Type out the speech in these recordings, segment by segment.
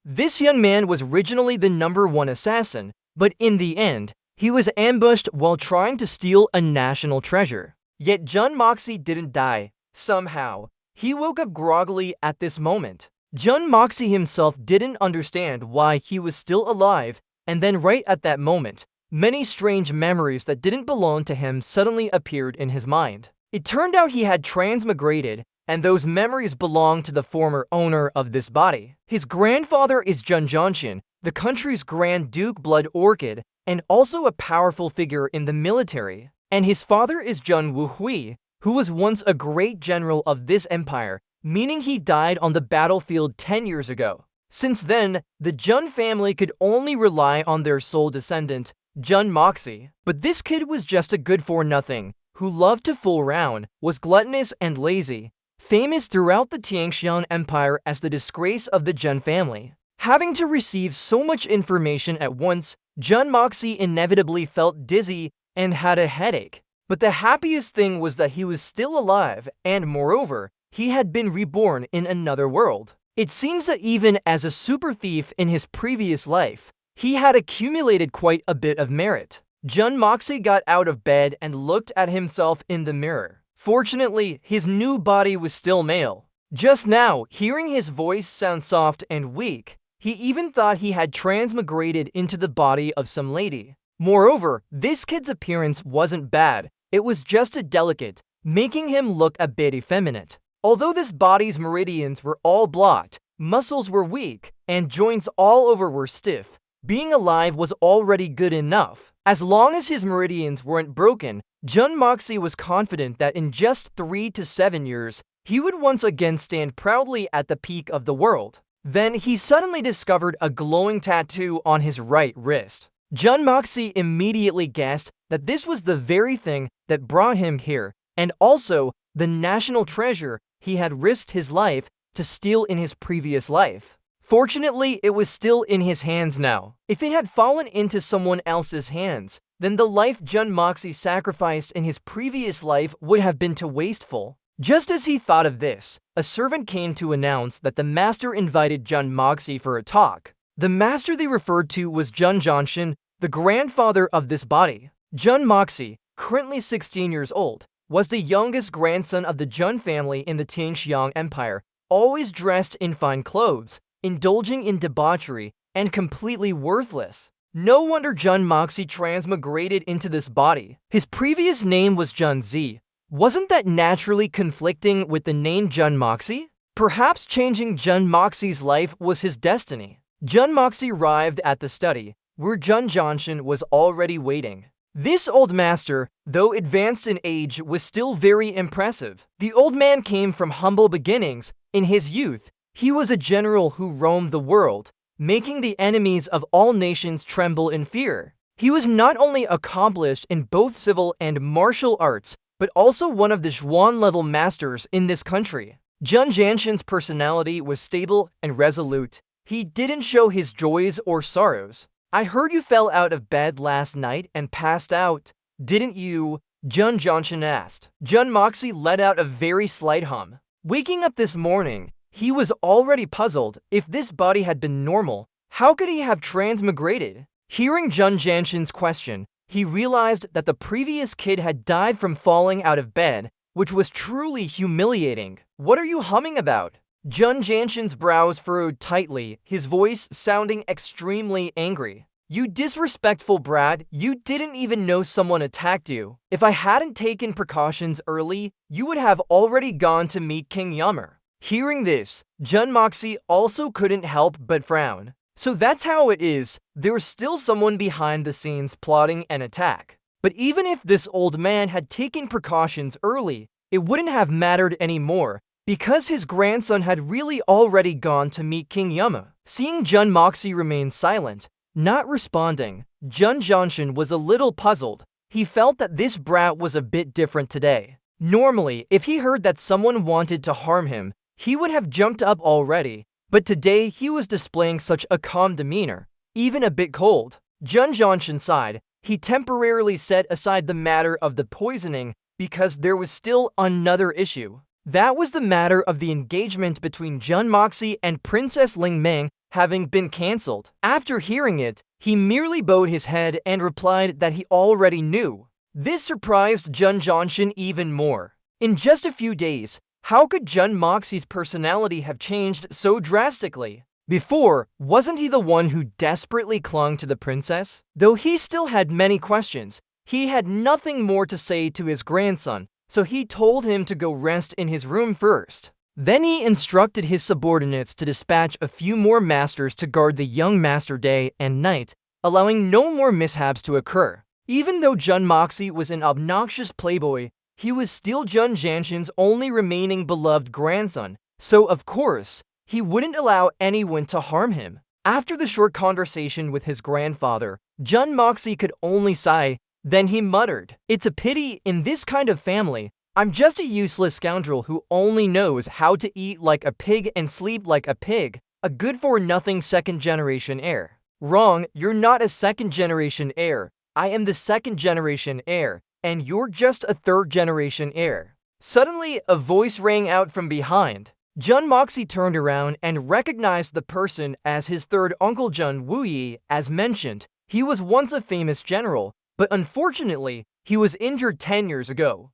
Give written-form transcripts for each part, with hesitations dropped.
This young man was originally the #1 assassin, but in the end, he was ambushed while trying to steal a national treasure. Yet Jun Moxie didn't die. Somehow, he woke up groggily at this moment. Jun Moxie himself didn't understand why he was still alive, and then right at that moment, many strange memories that didn't belong to him suddenly appeared in his mind. It turned out he had transmigrated, and those memories belonged to the former owner of this body. His grandfather is Jun Jianshin, the country's Grand Duke Blood Orchid, and also a powerful figure in the military. And his father is Jun Wuhui, who was once a great general of this empire, meaning he died on the battlefield 10 years ago. Since then, the Jun family could only rely on their sole descendant, Jun Moxie. But this kid was just a good-for-nothing, who loved to fool around, was gluttonous and lazy, famous throughout the Tianxiang Empire as the disgrace of the Jun family. Having to receive so much information at once, Jun Moxie inevitably felt dizzy and had a headache. But the happiest thing was that he was still alive, and moreover, he had been reborn in another world. It seems that even as a super thief in his previous life, he had accumulated quite a bit of merit. Jun Moxie got out of bed and looked at himself in the mirror. Fortunately, his new body was still male. Just now, hearing his voice sound soft and weak, he even thought he had transmigrated into the body of some lady. Moreover, this kid's appearance wasn't bad, it was just a delicate, making him look a bit effeminate. Although this body's meridians were all blocked, muscles were weak, and joints all over were stiff, being alive was already good enough. As long as his meridians weren't broken, Jun Moxie was confident that in just 3 to 7 years, he would once again stand proudly at the peak of the world. Then he suddenly discovered a glowing tattoo on his right wrist. Jun Moxie immediately guessed that this was the very thing that brought him here, and also the national treasure he had risked his life to steal in his previous life. Fortunately, it was still in his hands now. If it had fallen into someone else's hands, then the life Jun Moxie sacrificed in his previous life would have been too wasteful. Just as he thought of this, a servant came to announce that the master invited Jun Moxie for a talk. The master they referred to was Jun Jianshin, the grandfather of this body. Jun Moxie, currently 16 years old, was the youngest grandson of the Jun family in the Tianxiang Empire, always dressed in fine clothes, indulging in debauchery, and completely worthless. No wonder Jun Moxie transmigrated into this body. His previous name was Jun Zi. Wasn't that naturally conflicting with the name Jun Moxie? Perhaps changing Jun Moxie's life was his destiny. Jun Moxie arrived at the study, where Jun Jianshin was already waiting. This old master, though advanced in age, was still very impressive. The old man came from humble beginnings. In his youth, he was a general who roamed the world, making the enemies of all nations tremble in fear. He was not only accomplished in both civil and martial arts, but also one of the Zhuan-level masters in this country. Jun Jianshin's personality was stable and resolute. He didn't show his joys or sorrows. "I heard you fell out of bed last night and passed out, didn't you?" Jun Jianshin asked. Jun Moxie let out a very slight hum. Waking up this morning, he was already puzzled. If this body had been normal, how could he have transmigrated? Hearing Jun Jianshin's question, he realized that the previous kid had died from falling out of bed, which was truly humiliating. "What are you humming about?" Jun Jianshin's brows furrowed tightly, his voice sounding extremely angry. "You disrespectful brat, you didn't even know someone attacked you. If I hadn't taken precautions early, you would have already gone to meet King Yammer." Hearing this, Jun Moxie also couldn't help but frown. So that's how it is, there's still someone behind the scenes plotting an attack. But even if this old man had taken precautions early, it wouldn't have mattered anymore, because his grandson had really already gone to meet King Yama. Seeing Jun Moxie remain silent, not responding, Jun Jianshin was a little puzzled. He felt that this brat was a bit different today. Normally, if he heard that someone wanted to harm him, he would have jumped up already, but today he was displaying such a calm demeanor, even a bit cold. Jun Jianshin sighed. He temporarily set aside the matter of the poisoning because there was still another issue. That was the matter of the engagement between Jun Moxie and Princess Ling Meng having been cancelled. After hearing it, he merely bowed his head and replied that he already knew. This surprised Jun Jianshin even more. In just a few days, how could Jun Moxie's personality have changed so drastically? Before, wasn't he the one who desperately clung to the princess? Though he still had many questions, he had nothing more to say to his grandson, so he told him to go rest in his room first. Then he instructed his subordinates to dispatch a few more masters to guard the young master day and night, allowing no more mishaps to occur. Even though Jun Moxie was an obnoxious playboy, he was still Jun Jianshin's only remaining beloved grandson, so of course, he wouldn't allow anyone to harm him. After the short conversation with his grandfather, Jun Moxie could only sigh. Then he muttered, "It's a pity in this kind of family. I'm just a useless scoundrel who only knows how to eat like a pig and sleep like a pig, a good-for-nothing second-generation heir." Wrong, you're not a second-generation heir. I am the second-generation heir, and you're just a third-generation heir. Suddenly, a voice rang out from behind. Jun Moxie turned around and recognized the person as his third uncle Jun Wuyi. As mentioned, he was once a famous general, but unfortunately, he was injured 10 years ago,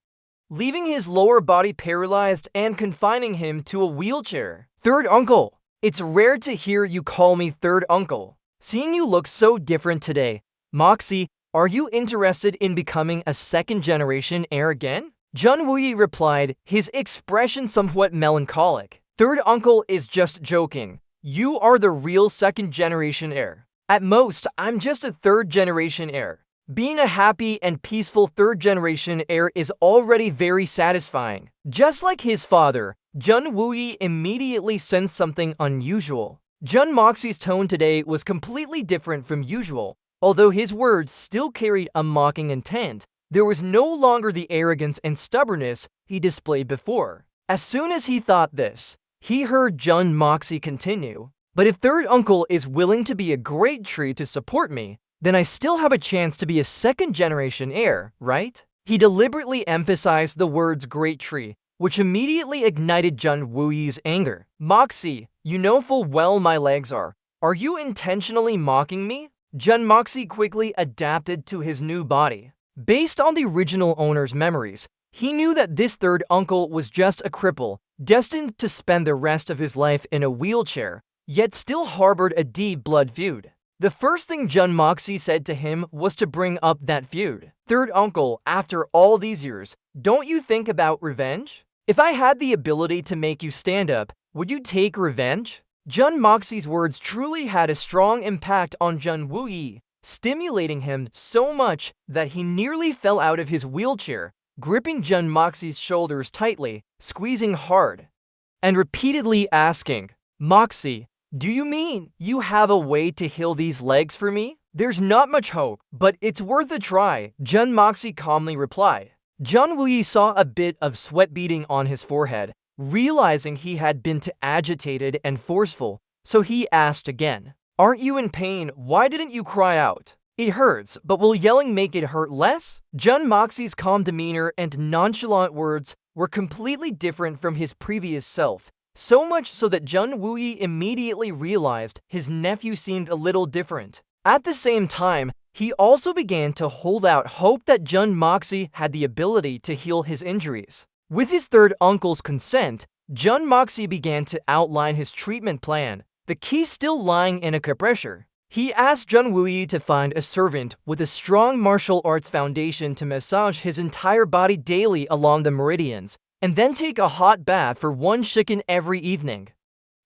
leaving his lower body paralyzed and confining him to a wheelchair. "Third uncle, it's rare to hear you call me third uncle. Seeing you look so different today, Moxie, are you interested in becoming a second-generation heir again?" Jun Wuyi replied, his expression somewhat melancholic. "Third uncle is just joking. You are the real second-generation heir. At most, I'm just a third-generation heir. Being a happy and peaceful third-generation heir is already very satisfying." Just like his father, Jun Wuyi immediately sensed something unusual. Jun Moxie's tone today was completely different from usual. Although his words still carried a mocking intent, there was no longer the arrogance and stubbornness he displayed before. As soon as he thought this, he heard Jun Moxie continue, "But if third uncle is willing to be a great tree to support me, then I still have a chance to be a second-generation heir, right?" He deliberately emphasized the words great tree, which immediately ignited Jun Wuyi's anger. "Moxie, you know full well my legs are. Are you intentionally mocking me?" Jun Moxie quickly adapted to his new body. Based on the original owner's memories, he knew that this third uncle was just a cripple, destined to spend the rest of his life in a wheelchair, yet still harbored a deep blood feud. The first thing Jun Moxie said to him was to bring up that feud. "Third uncle, after all these years, don't you think about revenge? If I had the ability to make you stand up, would you take revenge?" Jun Moxie's words truly had a strong impact on Jun Wuyi, stimulating him so much that he nearly fell out of his wheelchair, gripping Jun Moxie's shoulders tightly, squeezing hard, and repeatedly asking, "Moxie, do you mean you have a way to heal these legs for me?" "There's not much hope, but it's worth a try," Jun Moxie calmly replied. Jun Wuyi saw a bit of sweat beading on his forehead, realizing he had been too agitated and forceful, so he asked again, "Aren't you in pain? Why didn't you cry out?" "It hurts, but will yelling make it hurt less?" Jun Moxie's calm demeanor and nonchalant words were completely different from his previous self, so much so that Jun Wuyi immediately realized his nephew seemed a little different. At the same time, he also began to hold out hope that Jun Moxie had the ability to heal his injuries. With his third uncle's consent, Jun Moxie began to outline his treatment plan, the key still lying in acupressure. He asked Jun Wuyi to find a servant with a strong martial arts foundation to massage his entire body daily along the meridians, and then take a hot bath for 1 shikken every evening,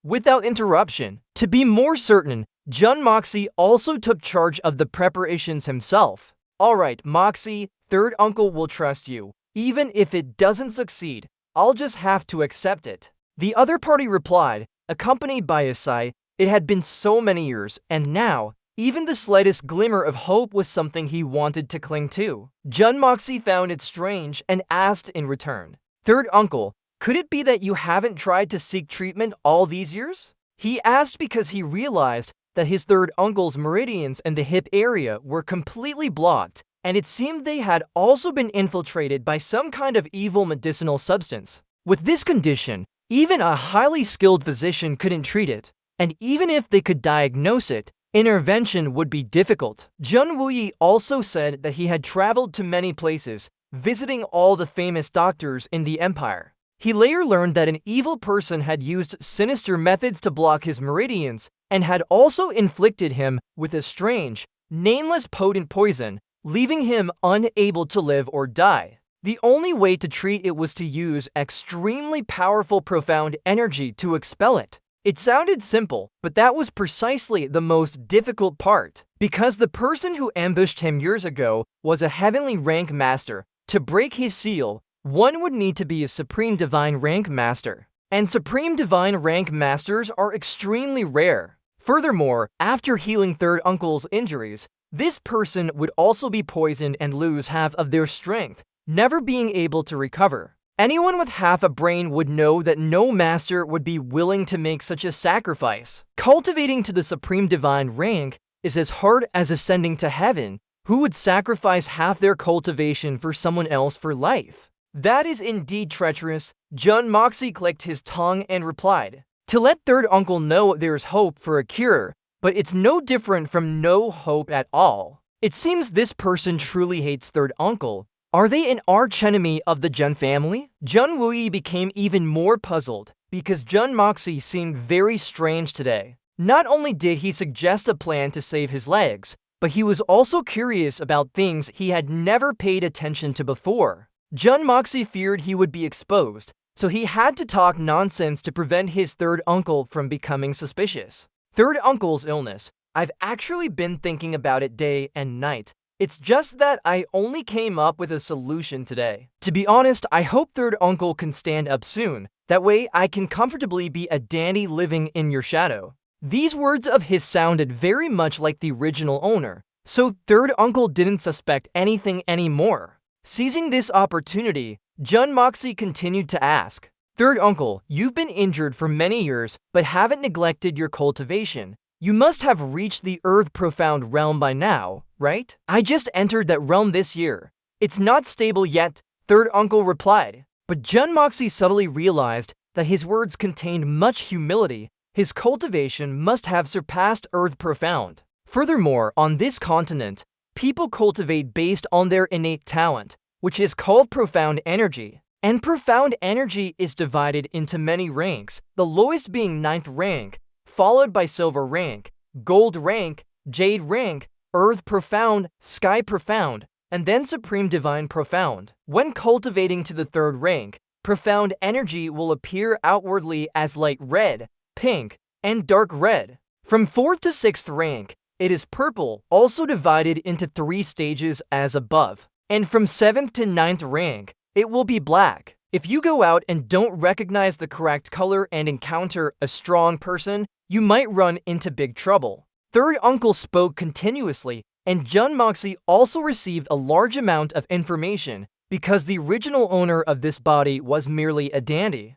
without interruption. To be more certain, Jun Moxie also took charge of the preparations himself. "Alright, Moxie, third uncle will trust you. Even if it doesn't succeed, I'll just have to accept it." The other party replied, accompanied by a sigh. It had been so many years, and now, even the slightest glimmer of hope was something he wanted to cling to. Jun Moxie found it strange and asked in return, "Third uncle, could it be that you haven't tried to seek treatment all these years?" He asked because he realized that his third uncle's meridians in the hip area were completely blocked, and it seemed they had also been infiltrated by some kind of evil medicinal substance. With this condition, even a highly skilled physician couldn't treat it, and even if they could diagnose it, intervention would be difficult. Jun Wuyi also said that he had traveled to many places, visiting all the famous doctors in the empire. He later learned that an evil person had used sinister methods to block his meridians and had also inflicted him with a strange, nameless potent poison, leaving him unable to live or die. The only way to treat it was to use extremely powerful profound energy to expel it. It sounded simple, but that was precisely the most difficult part, because the person who ambushed him years ago was a heavenly rank master. To break his seal, one would need to be a Supreme Divine Rank Master, and Supreme Divine Rank Masters are extremely rare. Furthermore, after healing Third Uncle's injuries, this person would also be poisoned and lose half of their strength, never being able to recover. Anyone with half a brain would know that no master would be willing to make such a sacrifice. Cultivating to the Supreme Divine Rank is as hard as ascending to heaven. Who would sacrifice half their cultivation for someone else for life? That is indeed treacherous. Jun Moxie clicked his tongue and replied, "To let Third Uncle know there's hope for a cure, but it's no different from no hope at all. It seems this person truly hates Third Uncle. Are they an archenemy of the Jun family?" Jun Wuyi became even more puzzled because Jun Moxie seemed very strange today. Not only did he suggest a plan to save his legs, but he was also curious about things he had never paid attention to before. Jun Moxie feared he would be exposed, so he had to talk nonsense to prevent his third uncle from becoming suspicious. Third uncle's illness. I've actually been thinking about it day and night. It's just that I only came up with a solution today. To be honest, I hope Third Uncle can stand up soon. That way I can comfortably be a dandy living in your shadow. These words of his sounded very much like the original owner, so Third Uncle didn't suspect anything anymore. Seizing this opportunity, Jun Moxie continued to ask, "Third Uncle, you've been injured for many years, but haven't neglected your cultivation. You must have reached the Earth Profound realm by now, right?" "I just entered that realm this year. It's not stable yet," Third Uncle replied. But Jun Moxie subtly realized that his words contained much humility. His cultivation must have surpassed Earth Profound. Furthermore, on this continent, people cultivate based on their innate talent, which is called profound energy. And profound energy is divided into many ranks, the lowest being 9th rank, followed by Silver Rank, Gold Rank, Jade Rank, Earth Profound, Sky Profound, and then Supreme Divine Profound. When cultivating to the 3rd rank, profound energy will appear outwardly as light red, pink, and dark red. From 4th to 6th rank, it is purple, also divided into 3 stages as above. And from 7th to 9th rank, it will be black. If you go out and don't recognize the correct color and encounter a strong person, you might run into big trouble. Third Uncle spoke continuously, and Jun Moxie also received a large amount of information because the original owner of this body was merely a dandy.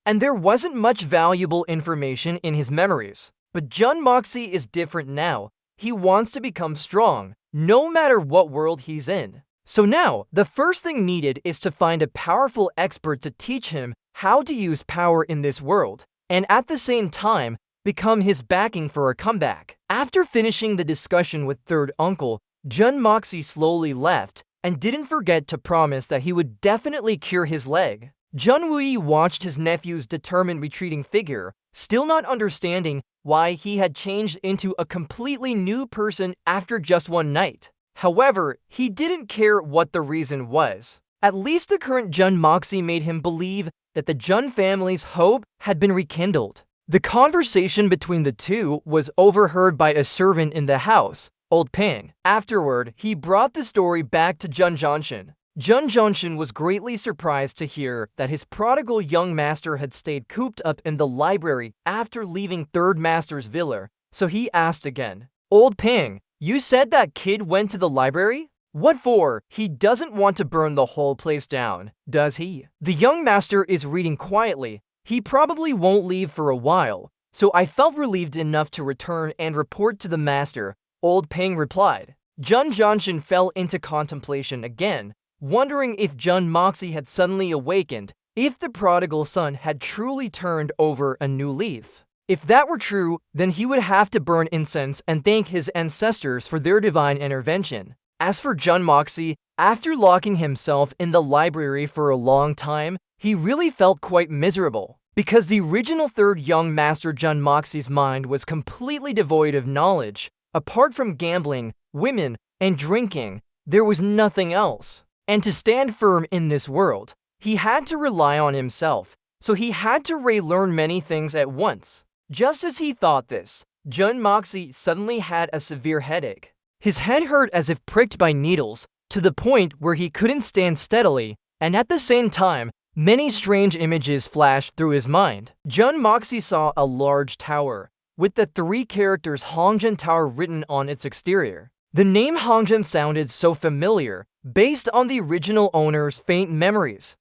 And there wasn't much valuable information in his memories. But Jun Moxie is different now. He wants to become strong, no matter what world he's in. So now, the first thing needed is to find a powerful expert to teach him how to use power in this world, and at the same time, become his backing for a comeback. After finishing the discussion with Third Uncle, Jun Moxie slowly left, and didn't forget to promise that he would definitely cure his leg. Jun Wuyi watched his nephew's determined retreating figure, still not understanding why he had changed into a completely new person after just one night. However, he didn't care what the reason was. At least the current Jun Moxie made him believe that the Jun family's hope had been rekindled. The conversation between the two was overheard by a servant in the house, Old Ping. Afterward, he brought the story back to Jun Zhanshan. Jun Zhanshan was greatly surprised to hear that his prodigal young master had stayed cooped up in the library after leaving Third Master's villa, so he asked again, "Old Ping, you said that kid went to the library? What for? He doesn't want to burn the whole place down, does he?" "The young master is reading quietly. He probably won't leave for a while, so I felt relieved enough to return and report to the master," Old Ping replied. Jun Zhanshan fell into contemplation again, wondering if Jun Moxie had suddenly awakened, if the prodigal son had truly turned over a new leaf. If that were true, then he would have to burn incense and thank his ancestors for their divine intervention. As for Jun Moxie, after locking himself in the library for a long time, he really felt quite miserable, because the original third young master Jun Moxie's mind was completely devoid of knowledge. Apart from gambling, women, and drinking, there was nothing else. And to stand firm in this world, he had to rely on himself, so he had to relearn many things at once. Just as he thought this, Jun Moxie suddenly had a severe headache. His head hurt as if pricked by needles, to the point where he couldn't stand steadily, and at the same time, many strange images flashed through his mind. Jun Moxie saw a large tower, with the 3 characters Hongjin Tower written on its exterior. The name Hongjin sounded so familiar, based on the original owner's faint memories.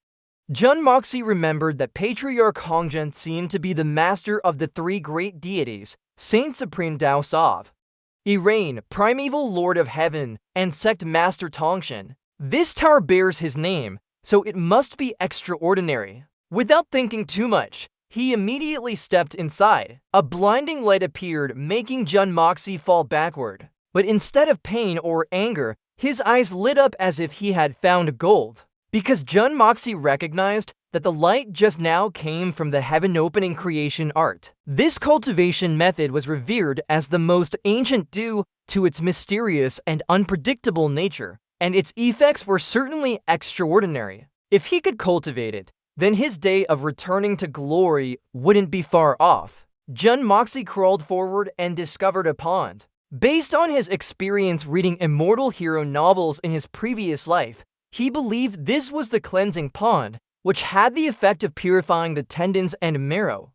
Jun Moxie remembered that Patriarch Hongjin seemed to be the master of the 3 great deities, Saint Supreme Dao Sov, Irain, Primeval Lord of Heaven, and Sect Master Tongshan. This tower bears his name, so it must be extraordinary. Without thinking too much, he immediately stepped inside. A blinding light appeared, making Jun Moxie fall backward. But instead of pain or anger, his eyes lit up as if he had found gold. Because Jun Moxie recognized that the light just now came from the heaven-opening creation art. This cultivation method was revered as the most ancient due to its mysterious and unpredictable nature, and its effects were certainly extraordinary. If he could cultivate it, then his day of returning to glory wouldn't be far off. Jun Moxie crawled forward and discovered a pond. Based on his experience reading immortal hero novels in his previous life, he believed this was the cleansing pond, which had the effect of purifying the tendons and marrow,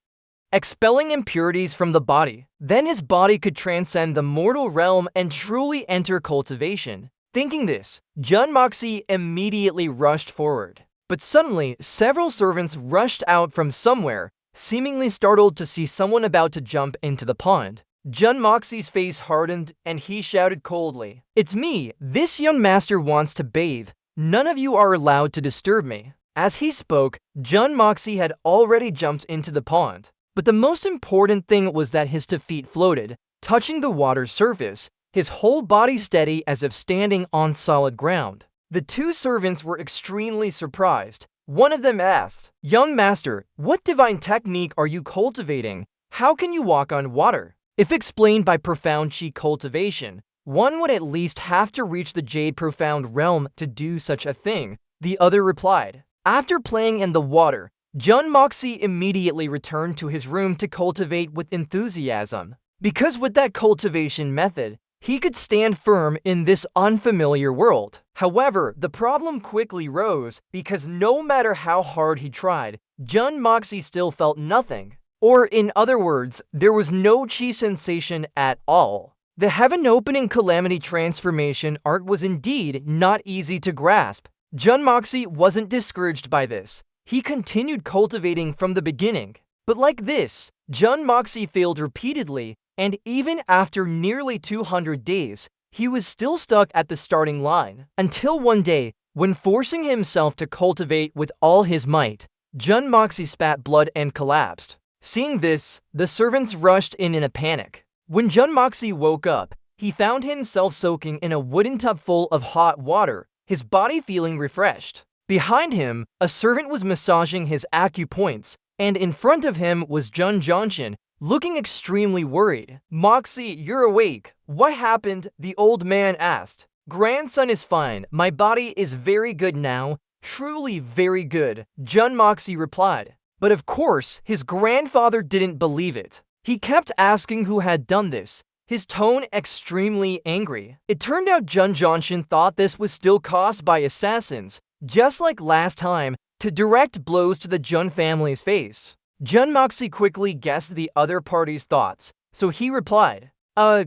expelling impurities from the body. Then his body could transcend the mortal realm and truly enter cultivation. Thinking this, Jun Moxie immediately rushed forward. But suddenly, several servants rushed out from somewhere, seemingly startled to see someone about to jump into the pond. Jun Moxie's face hardened, and he shouted coldly, "It's me! This young master wants to bathe. None of you are allowed to disturb me." As he spoke, Jun Moxie had already jumped into the pond. But the most important thing was that his 2 feet floated, touching the water's surface, his whole body steady as if standing on solid ground. The 2 servants were extremely surprised. One of them asked, "Young master, what divine technique are you cultivating? How can you walk on water?" If explained by profound chi cultivation, one would at least have to reach the Jade Profound realm to do such a thing, the other replied. After playing in the water, Jun Moxie immediately returned to his room to cultivate with enthusiasm. Because with that cultivation method, he could stand firm in this unfamiliar world. However, the problem quickly rose because no matter how hard he tried, Jun Moxie still felt nothing. Or in other words, there was no chi sensation at all. The heaven-opening calamity transformation art was indeed not easy to grasp. Jun Moxie wasn't discouraged by this. He continued cultivating from the beginning. But like this, Jun Moxie failed repeatedly, and even after nearly 200 days, he was still stuck at the starting line. Until one day, when forcing himself to cultivate with all his might, Jun Moxie spat blood and collapsed. Seeing this, the servants rushed in a panic. When Jun Moxie woke up, he found himself soaking in a wooden tub full of hot water, his body feeling refreshed. Behind him, a servant was massaging his acupoints, and in front of him was Jun Johnson, looking extremely worried. "Moxie, you're awake. What happened?" the old man asked. "Grandson is fine. My body is very good now. Truly very good," Jun Moxie replied. But of course, his grandfather didn't believe it. He kept asking who had done this, his tone extremely angry. It turned out Jun Johnson thought this was still caused by assassins, just like last time, to direct blows to the Jun family's face. Jun Moxie quickly guessed the other party's thoughts, so he replied,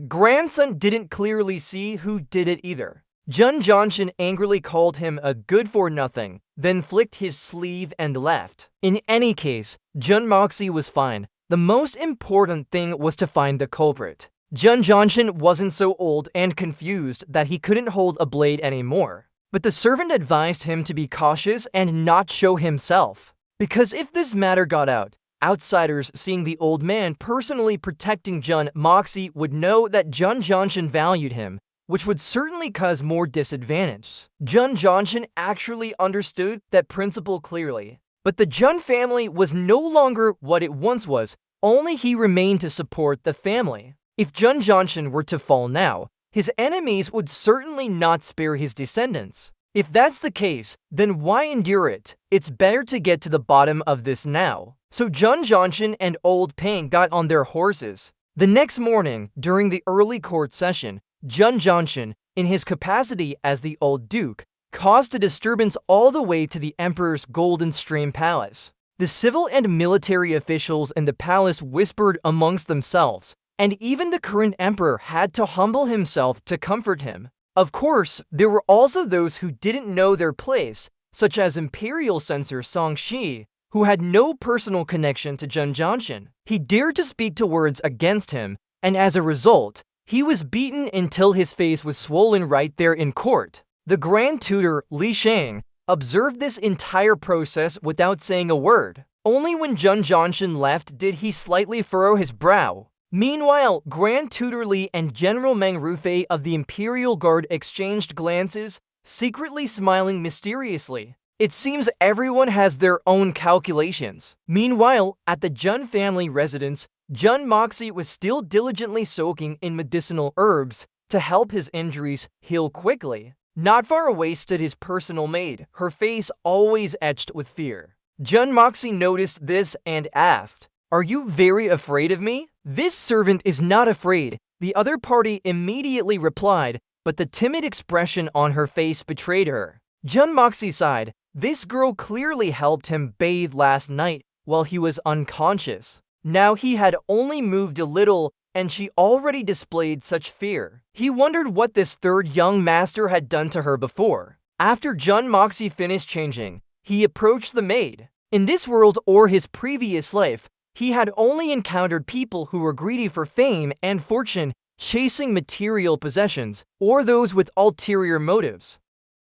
Grandson didn't clearly see who did it either." Jun Johnson angrily called him a good-for-nothing, then flicked his sleeve and left. In any case, Jun Moxie was fine. The most important thing was to find the culprit. Jun Johnson wasn't so old and confused that he couldn't hold a blade anymore. But the servant advised him to be cautious and not show himself. Because if this matter got out, outsiders seeing the old man personally protecting Jun Moxie would know that Jun Johnson valued him, which would certainly cause more disadvantage. Jun Johnson actually understood that principle clearly. But the Jun family was no longer what it once was, only he remained to support the family. If Jun Johnson were to fall now, his enemies would certainly not spare his descendants. If that's the case, then why endure it? It's better to get to the bottom of this now. So Jun Johnson and Old Pang got on their horses. The next morning, during the early court session, Jun Johnson, in his capacity as the Old Duke, caused a disturbance all the way to the Emperor's Golden Stream Palace. The civil and military officials in the palace whispered amongst themselves, and even the current emperor had to humble himself to comfort him. Of course, there were also those who didn't know their place, such as Imperial censor Song Shi, who had no personal connection to Jun Johnson. He dared to speak to words against him, and as a result, he was beaten until his face was swollen right there in court. The Grand Tutor, Li Shang, observed this entire process without saying a word. Only when Jun Johnson left did he slightly furrow his brow. Meanwhile, Grand Tutor Li and General Meng Rufei of the Imperial Guard exchanged glances, secretly smiling mysteriously. It seems everyone has their own calculations. Meanwhile, at the Jun family residence, Jun Moxie was still diligently soaking in medicinal herbs to help his injuries heal quickly. Not far away stood his personal maid, her face always etched with fear. Jun Moxie noticed this and asked, "Are you very afraid of me?" "This servant is not afraid," the other party immediately replied, but the timid expression on her face betrayed her. Jun Moxie sighed. This girl clearly helped him bathe last night while he was unconscious. Now he had only moved a little, and she already displayed such fear. He wondered what this third young master had done to her before. After Jun Moxie finished changing, he approached the maid. In this world or his previous life, he had only encountered people who were greedy for fame and fortune, chasing material possessions, or those with ulterior motives.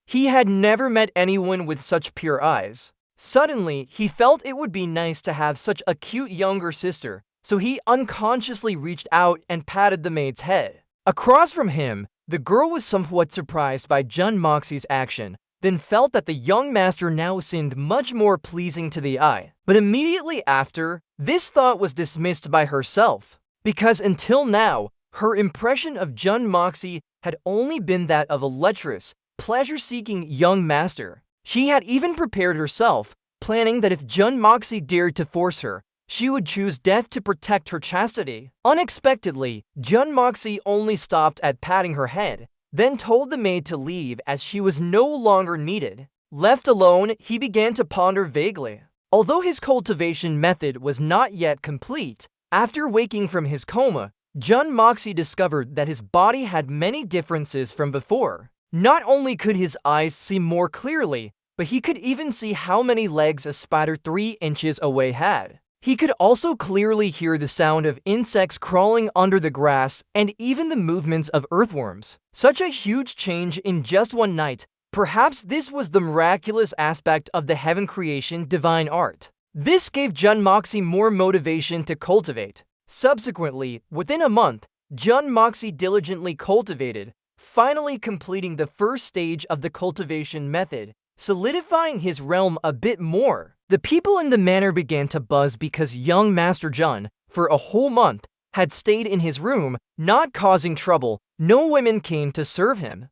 He had never met anyone with such pure eyes. Suddenly, he felt it would be nice to have such a cute younger sister, so he unconsciously reached out and patted the maid's head. Across from him, the girl was somewhat surprised by Jun Moxie's action, then felt that the young master now seemed much more pleasing to the eye. But immediately after, this thought was dismissed by herself, because until now, her impression of Jun Moxie had only been that of a lecherous, pleasure-seeking young master. She had even prepared herself, planning that if Jun Moxie dared to force her, she would choose death to protect her chastity. Unexpectedly, Jun Moxie only stopped at patting her head, then told the maid to leave as she was no longer needed. Left alone, he began to ponder vaguely. Although his cultivation method was not yet complete, after waking from his coma, Jun Moxie discovered that his body had many differences from before. Not only could his eyes see more clearly, but he could even see how many legs a spider 3 inches away had. He could also clearly hear the sound of insects crawling under the grass and even the movements of earthworms. Such a huge change in just one night. Perhaps this was the miraculous aspect of the heaven creation divine art. This gave Jun Moxie more motivation to cultivate. Subsequently, within a month, Jun Moxie diligently cultivated, finally completing the first stage of the cultivation method, solidifying his realm a bit more. The people in the manor began to buzz because young Master Jun, for a whole month, had stayed in his room, not causing trouble. No women came to serve him.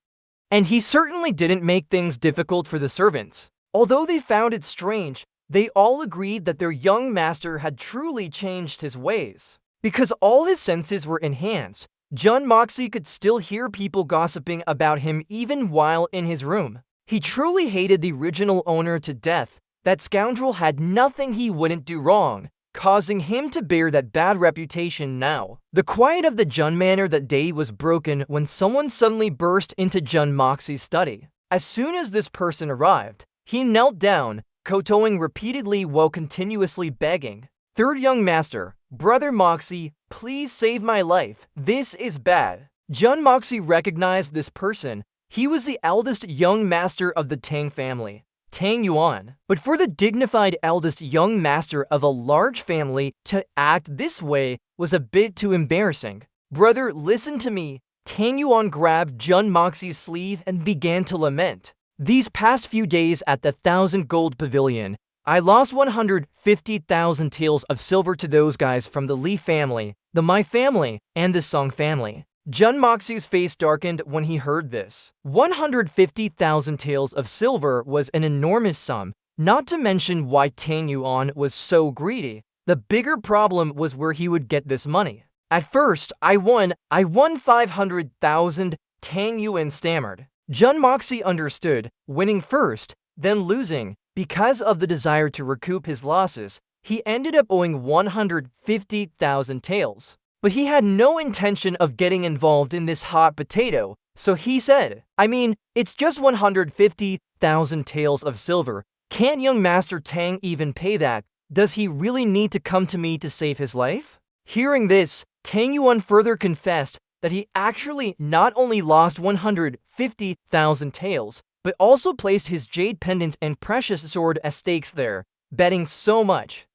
And he certainly didn't make things difficult for the servants. Although they found it strange, they all agreed that their young master had truly changed his ways. Because all his senses were enhanced, Jun Moxie could still hear people gossiping about him even while in his room. He truly hated the original owner to death. That scoundrel had nothing he wouldn't do wrong, causing him to bear that bad reputation now. The quiet of the Jun Manor that day was broken when someone suddenly burst into Jun Moxie's study. As soon as this person arrived, he knelt down, kowtowing repeatedly while continuously begging. "Third young master, Brother Moxie, please save my life. This is bad." Jun Moxie recognized this person. He was the eldest young master of the Tang family. Tang Yuan. But for the dignified eldest young master of a large family to act this way was a bit too embarrassing. "Brother, listen to me." Tang Yuan grabbed Jun Moxie's sleeve and began to lament. "These past few days at the 1,000 Gold Pavilion, I lost 150,000 taels of silver to those guys from the Li family, the Mai family, and the Song family." Jun Moxie's face darkened when he heard this. 150,000 taels of silver was an enormous sum, not to mention why Tang Yuan was so greedy. The bigger problem was where he would get this money. "At first, I won 500,000, Tang Yuan stammered. Jun Moxie understood, winning first, then losing. Because of the desire to recoup his losses, he ended up owing 150,000 taels. But he had no intention of getting involved in this hot potato, so he said, "I mean, it's just 150,000 taels of silver. Can't young Master Tang even pay that? Does he really need to come to me to save his life?" Hearing this, Tang Yuan further confessed that he actually not only lost 150,000 taels, but also placed his jade pendant and precious sword as stakes there, betting so much.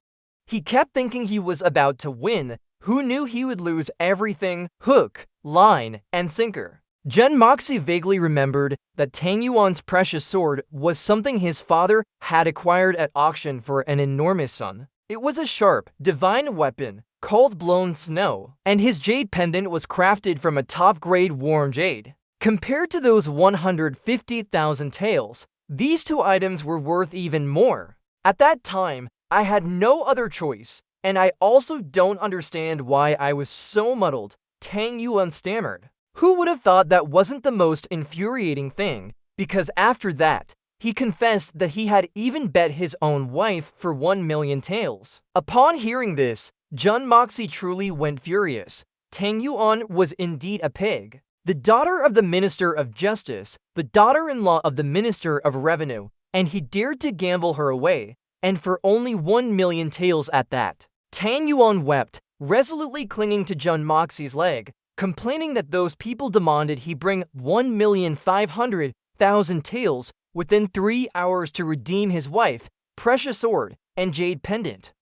He kept thinking he was about to win. Who knew he would lose everything? Hook, line, and sinker. Jun Moxie vaguely remembered that Tang Yuan's precious sword was something his father had acquired at auction for an enormous sum. It was a sharp, divine weapon called Blown Snow, and his jade pendant was crafted from a top-grade warm jade. Compared to those 150,000 taels, these two items were worth even more. At that time, I had no other choice, and I also don't understand why I was so muddled, Tang Yuan stammered. Who would have thought that wasn't the most infuriating thing? Because after that, he confessed that he had even bet his own wife for 1 million taels. Upon hearing this, Jun Moxie truly went furious. Tang Yuan was indeed a pig. The daughter of the Minister of Justice, the daughter-in-law of the Minister of Revenue, and he dared to gamble her away, and for only 1 million taels at that. Tang Yuan wept, resolutely clinging to Jun Moxie's leg, complaining that those people demanded he bring 1,500,000 taels within 3 hours to redeem his wife, precious sword, and jade pendant.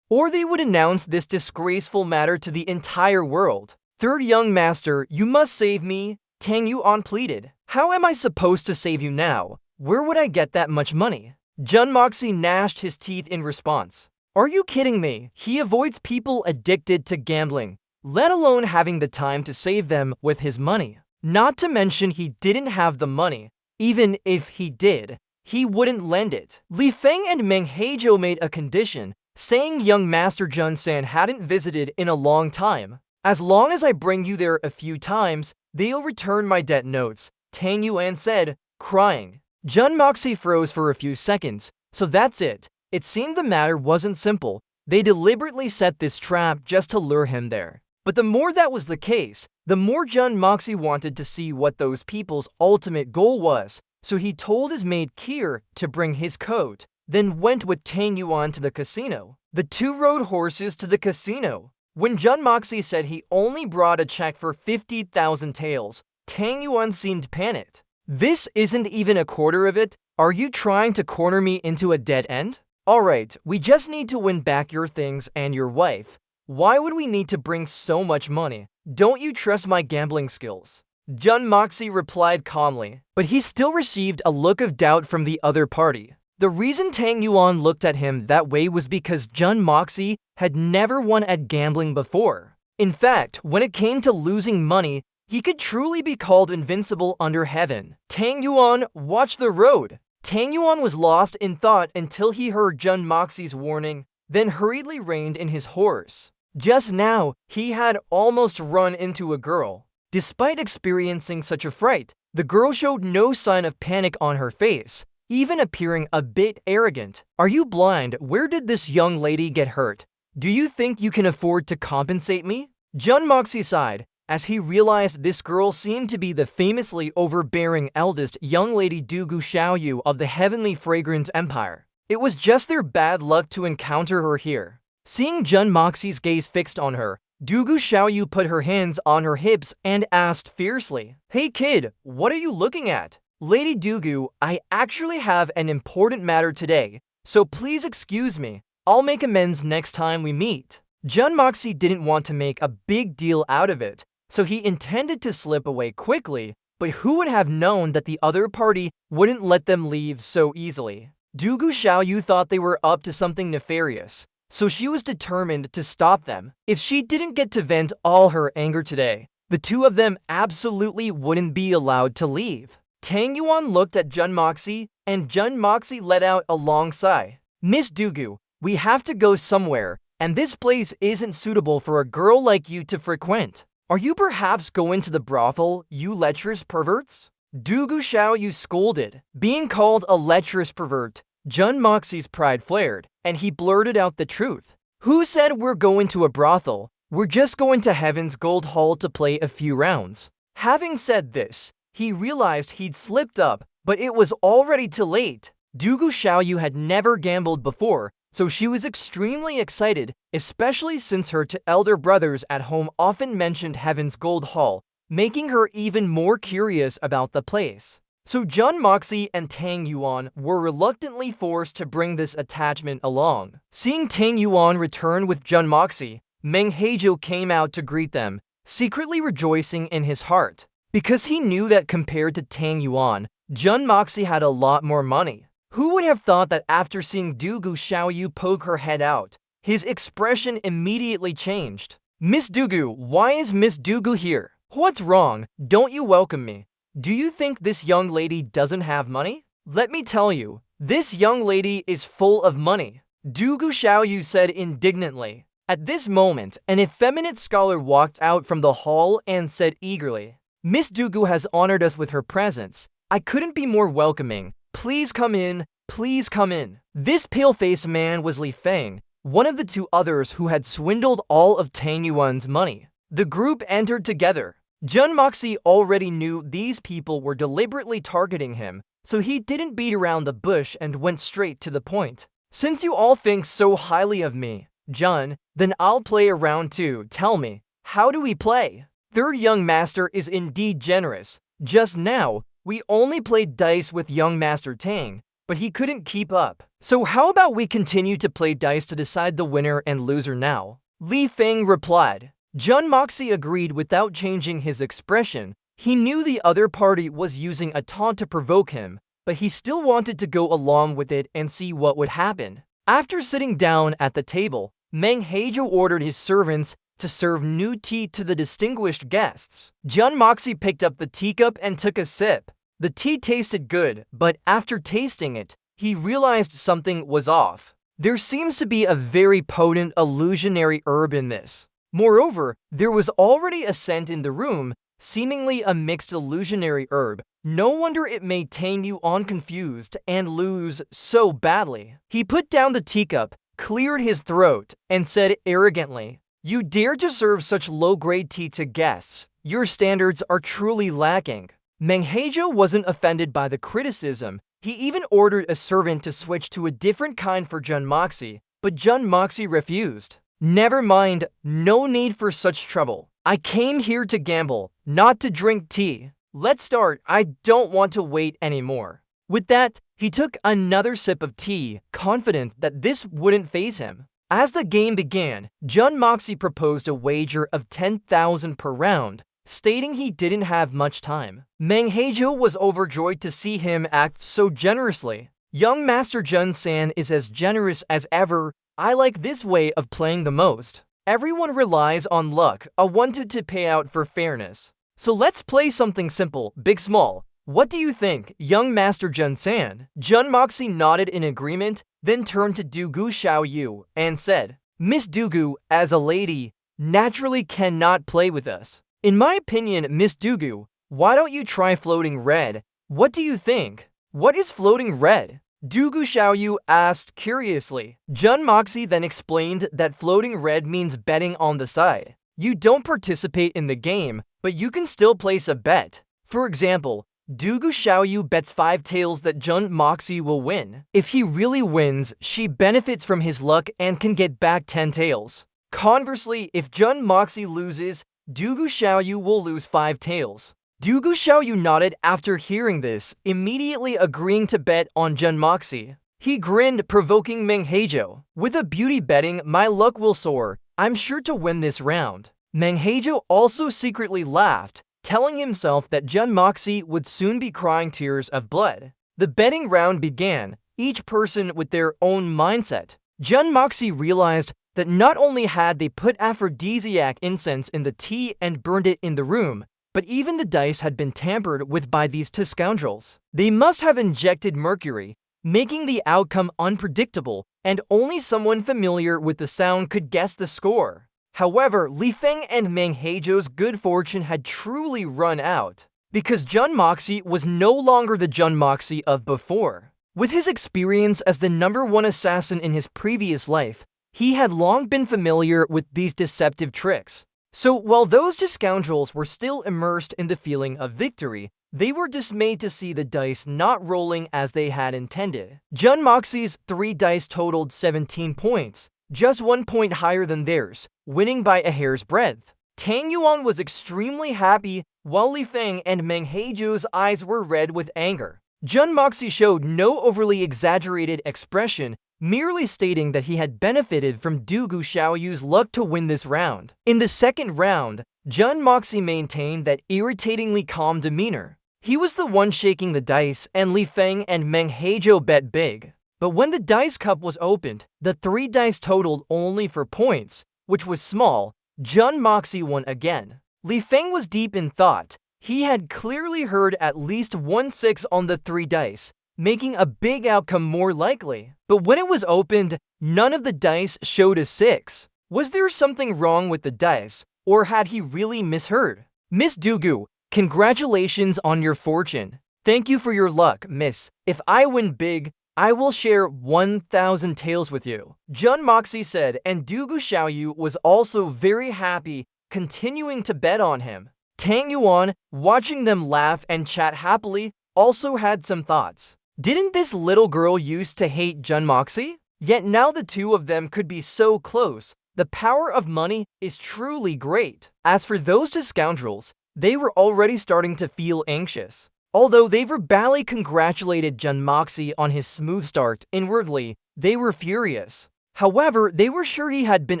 Or they would announce this disgraceful matter to the entire world. "Third young master, you must save me," Tang Yuan pleaded. "How am I supposed to save you now? Where would I get that much money?" Jun Moxie gnashed his teeth in response. "Are you kidding me? He avoids people addicted to gambling, let alone having the time to save them with his money. Not to mention he didn't have the money. Even if he did, he wouldn't lend it." Li Feng and Meng Heizhou made a condition, saying young Master Jun San hadn't visited in a long time. "As long as I bring you there a few times, they'll return my debt notes," Tang Yuan said, crying. Jun Moxie froze for a few seconds. So that's it. It seemed the matter wasn't simple. They deliberately set this trap just to lure him there. But the more that was the case, the more Jun Moxie wanted to see what those people's ultimate goal was. So he told his maid Kier to bring his coat, then went with Tang Yuan to the casino. The two rode horses to the casino. When Jun Moxie said he only brought a check for 50,000 taels, Tang Yuan seemed panicked. "This isn't even a quarter of it? Are you trying to corner me into a dead end? Alright, we just need to win back your things and your wife. Why would we need to bring so much money? Don't you trust my gambling skills?" Jun Moxie replied calmly, but he still received a look of doubt from the other party. The reason Tang Yuan looked at him that way was because Jun Moxie had never won at gambling before. In fact, when it came to losing money, he could truly be called invincible under heaven. "Tang Yuan, watch the road!" Tang Yuan was lost in thought until he heard Jun Moxie's warning, then hurriedly reined in his horse. Just now, he had almost run into a girl. Despite experiencing such a fright, the girl showed no sign of panic on her face, even appearing a bit arrogant. "Are you blind? Where did this young lady get hurt? Do you think you can afford to compensate me?" Jun Moxie sighed, as he realized this girl seemed to be the famously overbearing eldest young lady Dugu Xiaoyu of the Heavenly Fragrance Empire. It was just their bad luck to encounter her here. Seeing Jun Moxie's gaze fixed on her, Dugu Xiaoyu put her hands on her hips and asked fiercely, "Hey kid, what are you looking at? Lady Dugu, I actually have an important matter today, so please excuse me. I'll make amends next time we meet. Jun Moxie didn't want to make a big deal out of it, so he intended to slip away quickly, but who would have known that the other party wouldn't let them leave so easily? Dugu Xiaoyu thought they were up to something nefarious, so she was determined to stop them. If she didn't get to vent all her anger today, the two of them absolutely wouldn't be allowed to leave. Tang Yuan looked at Jun Moxie, and Jun Moxie let out a long sigh. Miss Dugu, we have to go somewhere, and this place isn't suitable for a girl like you to frequent. Are you perhaps going to the brothel, you lecherous perverts? Dugu Xiaoyu scolded. Being called a lecherous pervert, Jun Moxie's pride flared, and he blurted out the truth. Who said we're going to a brothel? We're just going to Heaven's Gold Hall to play a few rounds. Having said this, he realized he'd slipped up, but it was already too late. Dugu Xiaoyu had never gambled before, so she was extremely excited, especially since her two elder brothers at home often mentioned Heaven's Gold Hall, making her even more curious about the place. So Jun Moxie and Tang Yuan were reluctantly forced to bring this attachment along. Seeing Tang Yuan return with Jun Moxie, Meng Heizhou came out to greet them, secretly rejoicing in his heart. Because he knew that compared to Tang Yuan, Jun Moxie had a lot more money. Who would have thought that after seeing Dugu Xiaoyu poke her head out, his expression immediately changed? Miss Dugu, why is Miss Dugu here? What's wrong? Don't you welcome me? Do you think this young lady doesn't have money? Let me tell you, this young lady is full of money. Dugu Xiaoyu said indignantly. At this moment, an effeminate scholar walked out from the hall and said eagerly, Miss Dugu has honored us with her presence. I couldn't be more welcoming. Please come in, please come in. This pale-faced man was Li Feng, one of the two others who had swindled all of Tang Yuan's money. The group entered together. Jun Moxie already knew these people were deliberately targeting him, so he didn't beat around the bush and went straight to the point. Since you all think so highly of me, Jun, then I'll play a round too. Tell me, how do we play? Third young master is indeed generous. Just now, we only played dice with young master Tang, but he couldn't keep up. So how about we continue to play dice to decide the winner and loser now? Li Feng replied. Jun Moxie agreed without changing his expression. He knew the other party was using a taunt to provoke him, but he still wanted to go along with it and see what would happen. After sitting down at the table, Meng Heizhou ordered his servants to serve new tea to the distinguished guests. Jun Moxie picked up the teacup and took a sip. The tea tasted good, but after tasting it, he realized something was off. There seems to be a very potent illusionary herb in this. Moreover, there was already a scent in the room, seemingly a mixed illusionary herb. No wonder it made Tang Yuan confused and lose so badly. He put down the teacup, cleared his throat, and said arrogantly, You dare to serve such low-grade tea to guests. Your standards are truly lacking. Meng Heizhou wasn't offended by the criticism. He even ordered a servant to switch to a different kind for Jun Moxie, but Jun Moxie refused. Never mind, no need for such trouble. I came here to gamble, not to drink tea. Let's start, I don't want to wait anymore. With that, he took another sip of tea, confident that this wouldn't faze him. As the game began, Jun Moxie proposed a wager of 10,000 per round, stating he didn't have much time. Meng Heizhou was overjoyed to see him act so generously. Young Master Jun San is as generous as ever. I like this way of playing the most. Everyone relies on luck, wanted to pay out for fairness. So let's play something simple, big small. What do you think, young Master Jun San? Jun Moxie nodded in agreement, then turned to Dugu Xiaoyu and said, Miss Dugu, as a lady, naturally cannot play with us. In my opinion, Miss Dugu, why don't you try floating red? What do you think? What is floating red? Dugu Xiaoyu asked curiously. Jun Moxie then explained that floating red means betting on the side. You don't participate in the game, but you can still place a bet. For example, Dugu Xiaoyu bets 5 tails that Jun Moxie will win. If he really wins, she benefits from his luck and can get back 10 tails. Conversely, if Jun Moxie loses, Dugu Xiaoyu will lose 5 tails. Dugu Xiaoyu nodded after hearing this, immediately agreeing to bet on Jun Moxie. He grinned, provoking Meng Heijo. With a beauty betting, my luck will soar. I'm sure to win this round. Meng Heijo also secretly laughed, telling himself that Jun Moxie would soon be crying tears of blood. The betting round began, each person with their own mindset. Jun Moxie realized that not only had they put aphrodisiac incense in the tea and burned it in the room, but even the dice had been tampered with by these two scoundrels. They must have injected mercury, making the outcome unpredictable, and only someone familiar with the sound could guess the score. However, Li Feng and Meng Heijo's good fortune had truly run out, because Jun Moxie was no longer the Jun Moxie of before. With his experience as the #1 assassin in his previous life, he had long been familiar with these deceptive tricks. So while those two scoundrels were still immersed in the feeling of victory, they were dismayed to see the dice not rolling as they had intended. Jun Moxie's 3 dice totaled 17 points, just 1 point higher than theirs, winning by a hair's breadth. Tang Yuan was extremely happy, while Li Feng and Meng Heijo's eyes were red with anger. Jun Moxie showed no overly exaggerated expression, merely stating that he had benefited from Dugu Xiaoyu's luck to win this round. In the second round, Jun Moxie maintained that irritatingly calm demeanor. He was the one shaking the dice, and Li Feng and Meng Heijo bet big. But when the dice cup was opened, the 3 dice totaled only 4 points, which was small. Jun Moxie won again. Li Feng was deep in thought. He had clearly heard at least 1 6 on the 3 dice, making a big outcome more likely. But when it was opened, none of the dice showed a 6. Was there something wrong with the dice, or had he really misheard? Miss Dugu, congratulations on your fortune. Thank you for your luck, miss. If I win big, I will share 1,000 taels with you, Jun Moxie said, and Dugu Xiaoyu was also very happy, continuing to bet on him. Tang Yuan, watching them laugh and chat happily, also had some thoughts. Didn't this little girl used to hate Jun Moxie? Yet now the two of them could be so close. The power of money is truly great. As for those two scoundrels, they were already starting to feel anxious. Although they verbally congratulated Jun Moxie on his smooth start, inwardly, they were furious. However, they were sure he had been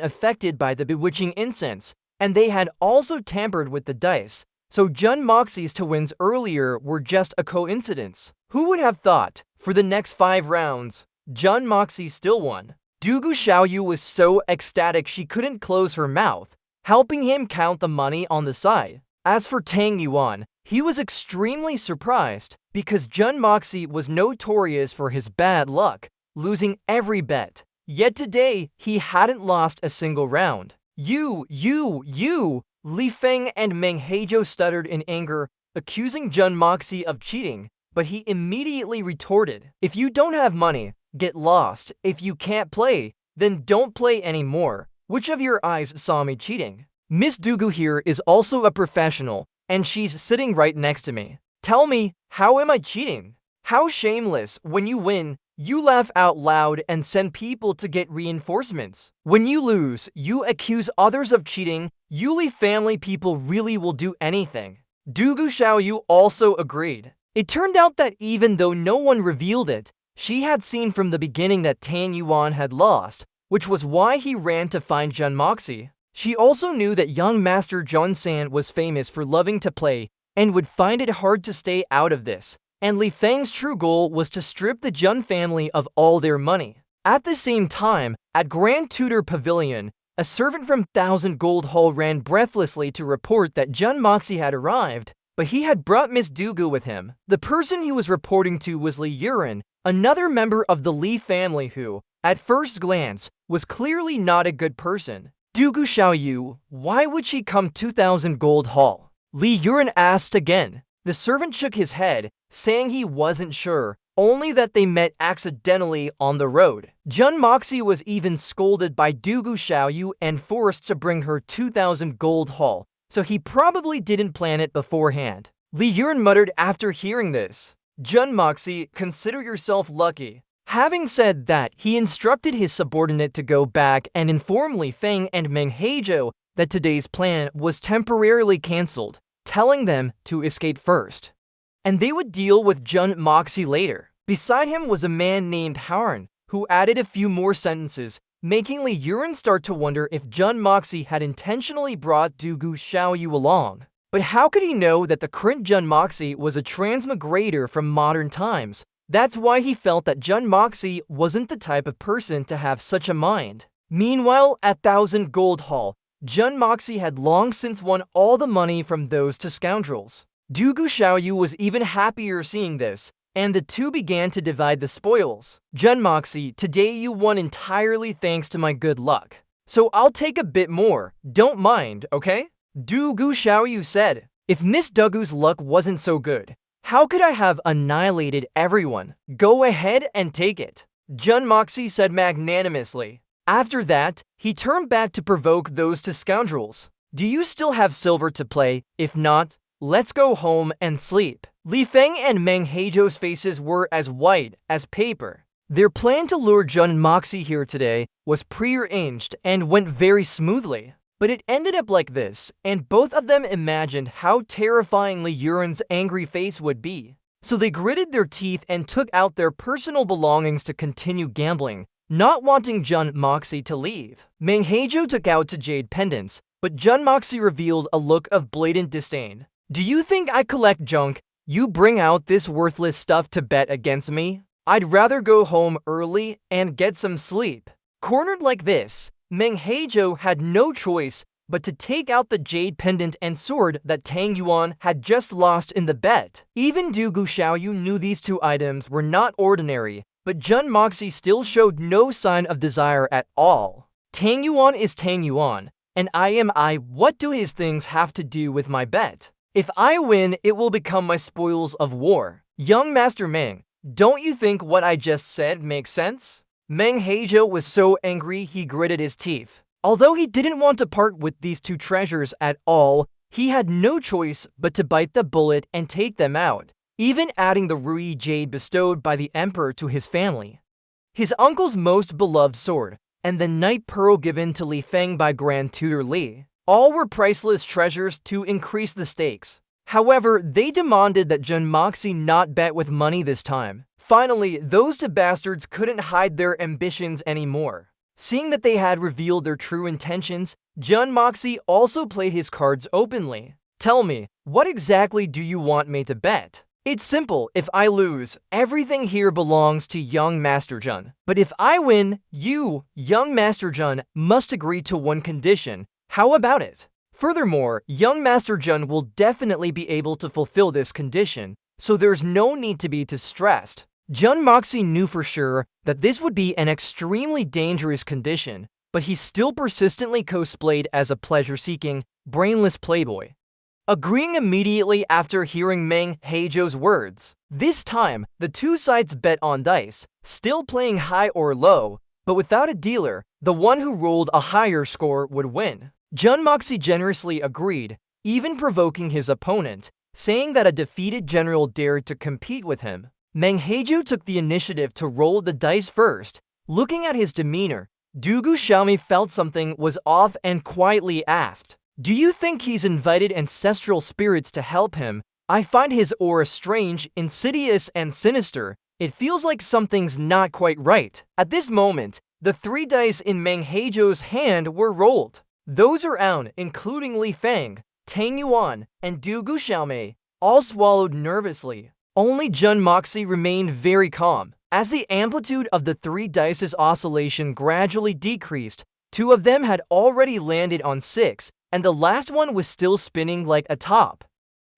affected by the bewitching incense, and they had also tampered with the dice, so Jun Moxie's 2 wins earlier were just a coincidence. Who would have thought? For the next 5 rounds, Jun Moxie still won. Dugu Xiaoyu was so ecstatic she couldn't close her mouth, helping him count the money on the side. As for Tang Yuan, he was extremely surprised because Jun Moxie was notorious for his bad luck, losing every bet. Yet today, he hadn't lost a single round. You, Li Feng and Meng Heijo stuttered in anger, accusing Jun Moxie of cheating, but he immediately retorted, if you don't have money, get lost. If you can't play, then don't play anymore. Which of your eyes saw me cheating? Miss Dugu here is also a professional, and she's sitting right next to me. Tell me, how am I cheating? How shameless. When you win, you laugh out loud and send people to get reinforcements. When you lose, you accuse others of cheating. Yuli family people really will do anything. Dugu Xiaoyu also agreed. It turned out that even though no one revealed it, she had seen from the beginning that Tang Yuan had lost, which was why he ran to find Jun Moxie. She also knew that young Master Jun San was famous for loving to play and would find it hard to stay out of this, and Li Feng's true goal was to strip the Jun family of all their money. At the same time, at Grand Tutor Pavilion, a servant from 1000 Gold Hall ran breathlessly to report that Jun Moxie had arrived, but he had brought Miss Dugu with him. The person he was reporting to was Li Yuren, another member of the Li family who, at first glance, was clearly not a good person. Dugu Xiaoyu, why would she come 2000 Gold Hall? Li Yuren asked again. The servant shook his head, saying he wasn't sure, only that they met accidentally on the road. Jun Moxie was even scolded by Dugu Xiaoyu and forced to bring her 2000 Gold Hall, so he probably didn't plan it beforehand. Li Yuren muttered after hearing this. Jun Moxie, consider yourself lucky. Having said that, he instructed his subordinate to go back and inform Li Feng and Meng Heijo that today's plan was temporarily cancelled, telling them to escape first. And they would deal with Jun Moxie later. Beside him was a man named Haran, who added a few more sentences, making Lee Yuren start to wonder if Jun Moxie had intentionally brought Dugu Xiaoyu along. But how could he know that the current Jun Moxie was a transmigrator from modern times? That's why he felt that Jun Moxie wasn't the type of person to have such a mind. Meanwhile, at Thousand Gold Hall, Jun Moxie had long since won all the money from those two scoundrels. Dugu Xiaoyu was even happier seeing this, and the two began to divide the spoils. Jun Moxie, today you won entirely thanks to my good luck. So I'll take a bit more, don't mind, okay? Dugu Xiaoyu said. If Miss Dugu's luck wasn't so good, how could I have annihilated everyone? Go ahead and take it. Jun Moxie said magnanimously. After that, he turned back to provoke those two scoundrels. Do you still have silver to play? If not, let's go home and sleep. Li Feng and Meng Heizhou's faces were as white as paper. Their plan to lure Jun Moxie here today was prearranged and went very smoothly. But it ended up like this, and both of them imagined how terrifyingly Yuren's angry face would be. So they gritted their teeth and took out their personal belongings to continue gambling, not wanting Jun Moxie to leave. Meng Heizhou took out two jade pendants, but Jun Moxie revealed a look of blatant disdain. Do you think I collect junk? You bring out this worthless stuff to bet against me? I'd rather go home early and get some sleep. Cornered like this, Meng Heizhou had no choice but to take out the jade pendant and sword that Tang Yuan had just lost in the bet. Even Dugu Xiaoyu knew these two items were not ordinary, but Jun Moxie still showed no sign of desire at all. Tang Yuan is Tang Yuan, and I am I. What do his things have to do with my bet? If I win, it will become my spoils of war. Young Master Meng, don't you think what I just said makes sense? Meng Heizhou was so angry he gritted his teeth. Although he didn't want to part with these two treasures at all, he had no choice but to bite the bullet and take them out, even adding the Rui Jade bestowed by the Emperor to his family, his uncle's most beloved sword, and the Night Pearl given to Li Feng by Grand Tutor Li. All were priceless treasures to increase the stakes. However, they demanded that Jun Moxie not bet with money this time. Finally, those two bastards couldn't hide their ambitions anymore. Seeing that they had revealed their true intentions, Jun Moxie also played his cards openly. Tell me, what exactly do you want me to bet? It's simple, if I lose, everything here belongs to young Master Jun. But if I win, you, young Master Jun, must agree to one condition. How about it? Furthermore, young Master Jun will definitely be able to fulfill this condition, so there's no need to be too stressed. Jun Moxie knew for sure that this would be an extremely dangerous condition, but he still persistently cosplayed as a pleasure-seeking, brainless playboy, agreeing immediately after hearing Meng Heizhou's words. This time, the two sides bet on dice, still playing high or low, but without a dealer, the one who rolled a higher score would win. Jun Moxie generously agreed, even provoking his opponent, saying that a defeated general dared to compete with him. Meng Heizhou took the initiative to roll the dice first. Looking at his demeanor, Dugu Xiaomi felt something was off and quietly asked, "Do you think he's invited ancestral spirits to help him? I find his aura strange, insidious, and sinister. It feels like something's not quite right." At this moment, the three dice in Meng Heizhou's hand were rolled. Those around, including Li Feng, Tang Yuan, and Dugu Xiaomi, all swallowed nervously. Only Jun Moxie remained very calm. As the amplitude of the three dice's oscillation gradually decreased, two of them had already landed on 6, and the last one was still spinning like a top.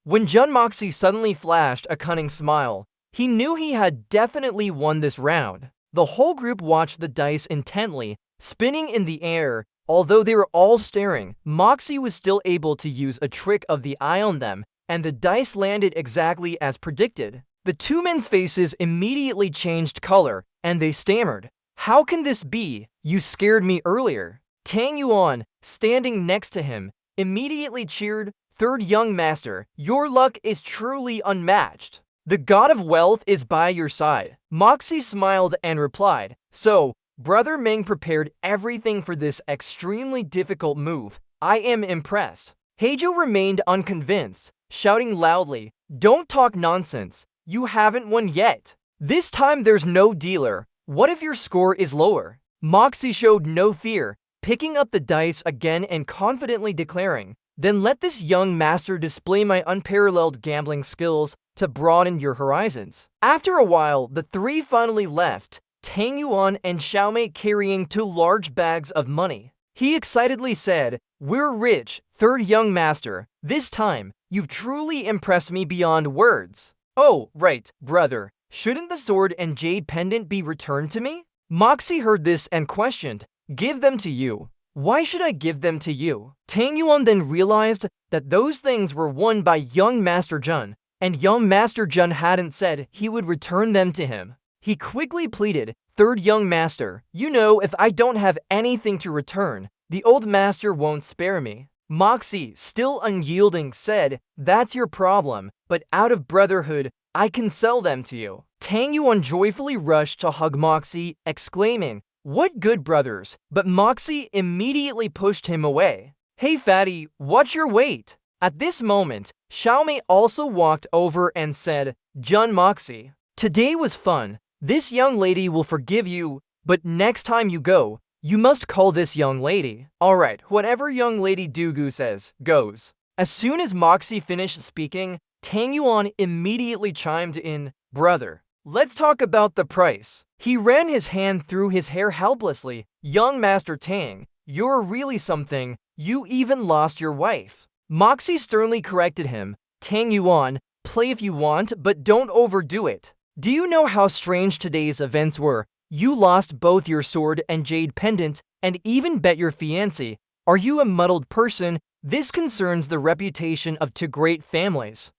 When Jun Moxie suddenly flashed a cunning smile, he knew he had definitely won this round. The whole group watched the dice intently, spinning in the air. Although they were all staring, Moxie was still able to use a trick of the eye on them, and the dice landed exactly as predicted. The two men's faces immediately changed color, and they stammered, "How can this be? You scared me earlier." Tang Yuan, standing next to him, immediately cheered, "Third young master, your luck is truly unmatched. The god of wealth is by your side." Moxie smiled and replied, "So, Brother Meng prepared everything for this extremely difficult move. I am impressed." Heizhou remained unconvinced, shouting loudly, "Don't talk nonsense. You haven't won yet. This time there's no dealer. What if your score is lower?" Moxie showed no fear, picking up the dice again and confidently declaring, "Then let this young master display my unparalleled gambling skills to broaden your horizons." After a while, the three finally left, Tang Yuan and Xiaomei carrying 2 large bags of money. He excitedly said, "We're rich, third young master. This time, you've truly impressed me beyond words." "Oh, right, brother. Shouldn't the sword and jade pendant be returned to me?" Moxie heard this and questioned, "Give them to you? Why should I give them to you?" Tang Yuan then realized that those things were won by young Master Jun, and young Master Jun hadn't said he would return them to him. He quickly pleaded, "Third young master, you know if I don't have anything to return, the old master won't spare me." Moxie, still unyielding, said, "That's your problem, but out of brotherhood, I can sell them to you." Tang Yuan joyfully rushed to hug Moxie, exclaiming, "What good brothers!" But Moxie immediately pushed him away. "Hey fatty, watch your weight." At this moment, Xiaomei also walked over and said, "Jun Moxie, today was fun. This young lady will forgive you, but next time you go, you must call this young lady." "Alright, whatever young lady Dugu says, goes." As soon as Moxie finished speaking, Tang Yuan immediately chimed in, "Brother, let's talk about the price." He ran his hand through his hair helplessly. "Young Master Tang, you're really something. You even lost your wife." Moxie sternly corrected him, "Tang Yuan, play if you want, but don't overdo it. Do you know how strange today's events were? You lost both your sword and jade pendant, and even bet your fiancé. Are you a muddled person? This concerns the reputation of 2 great families.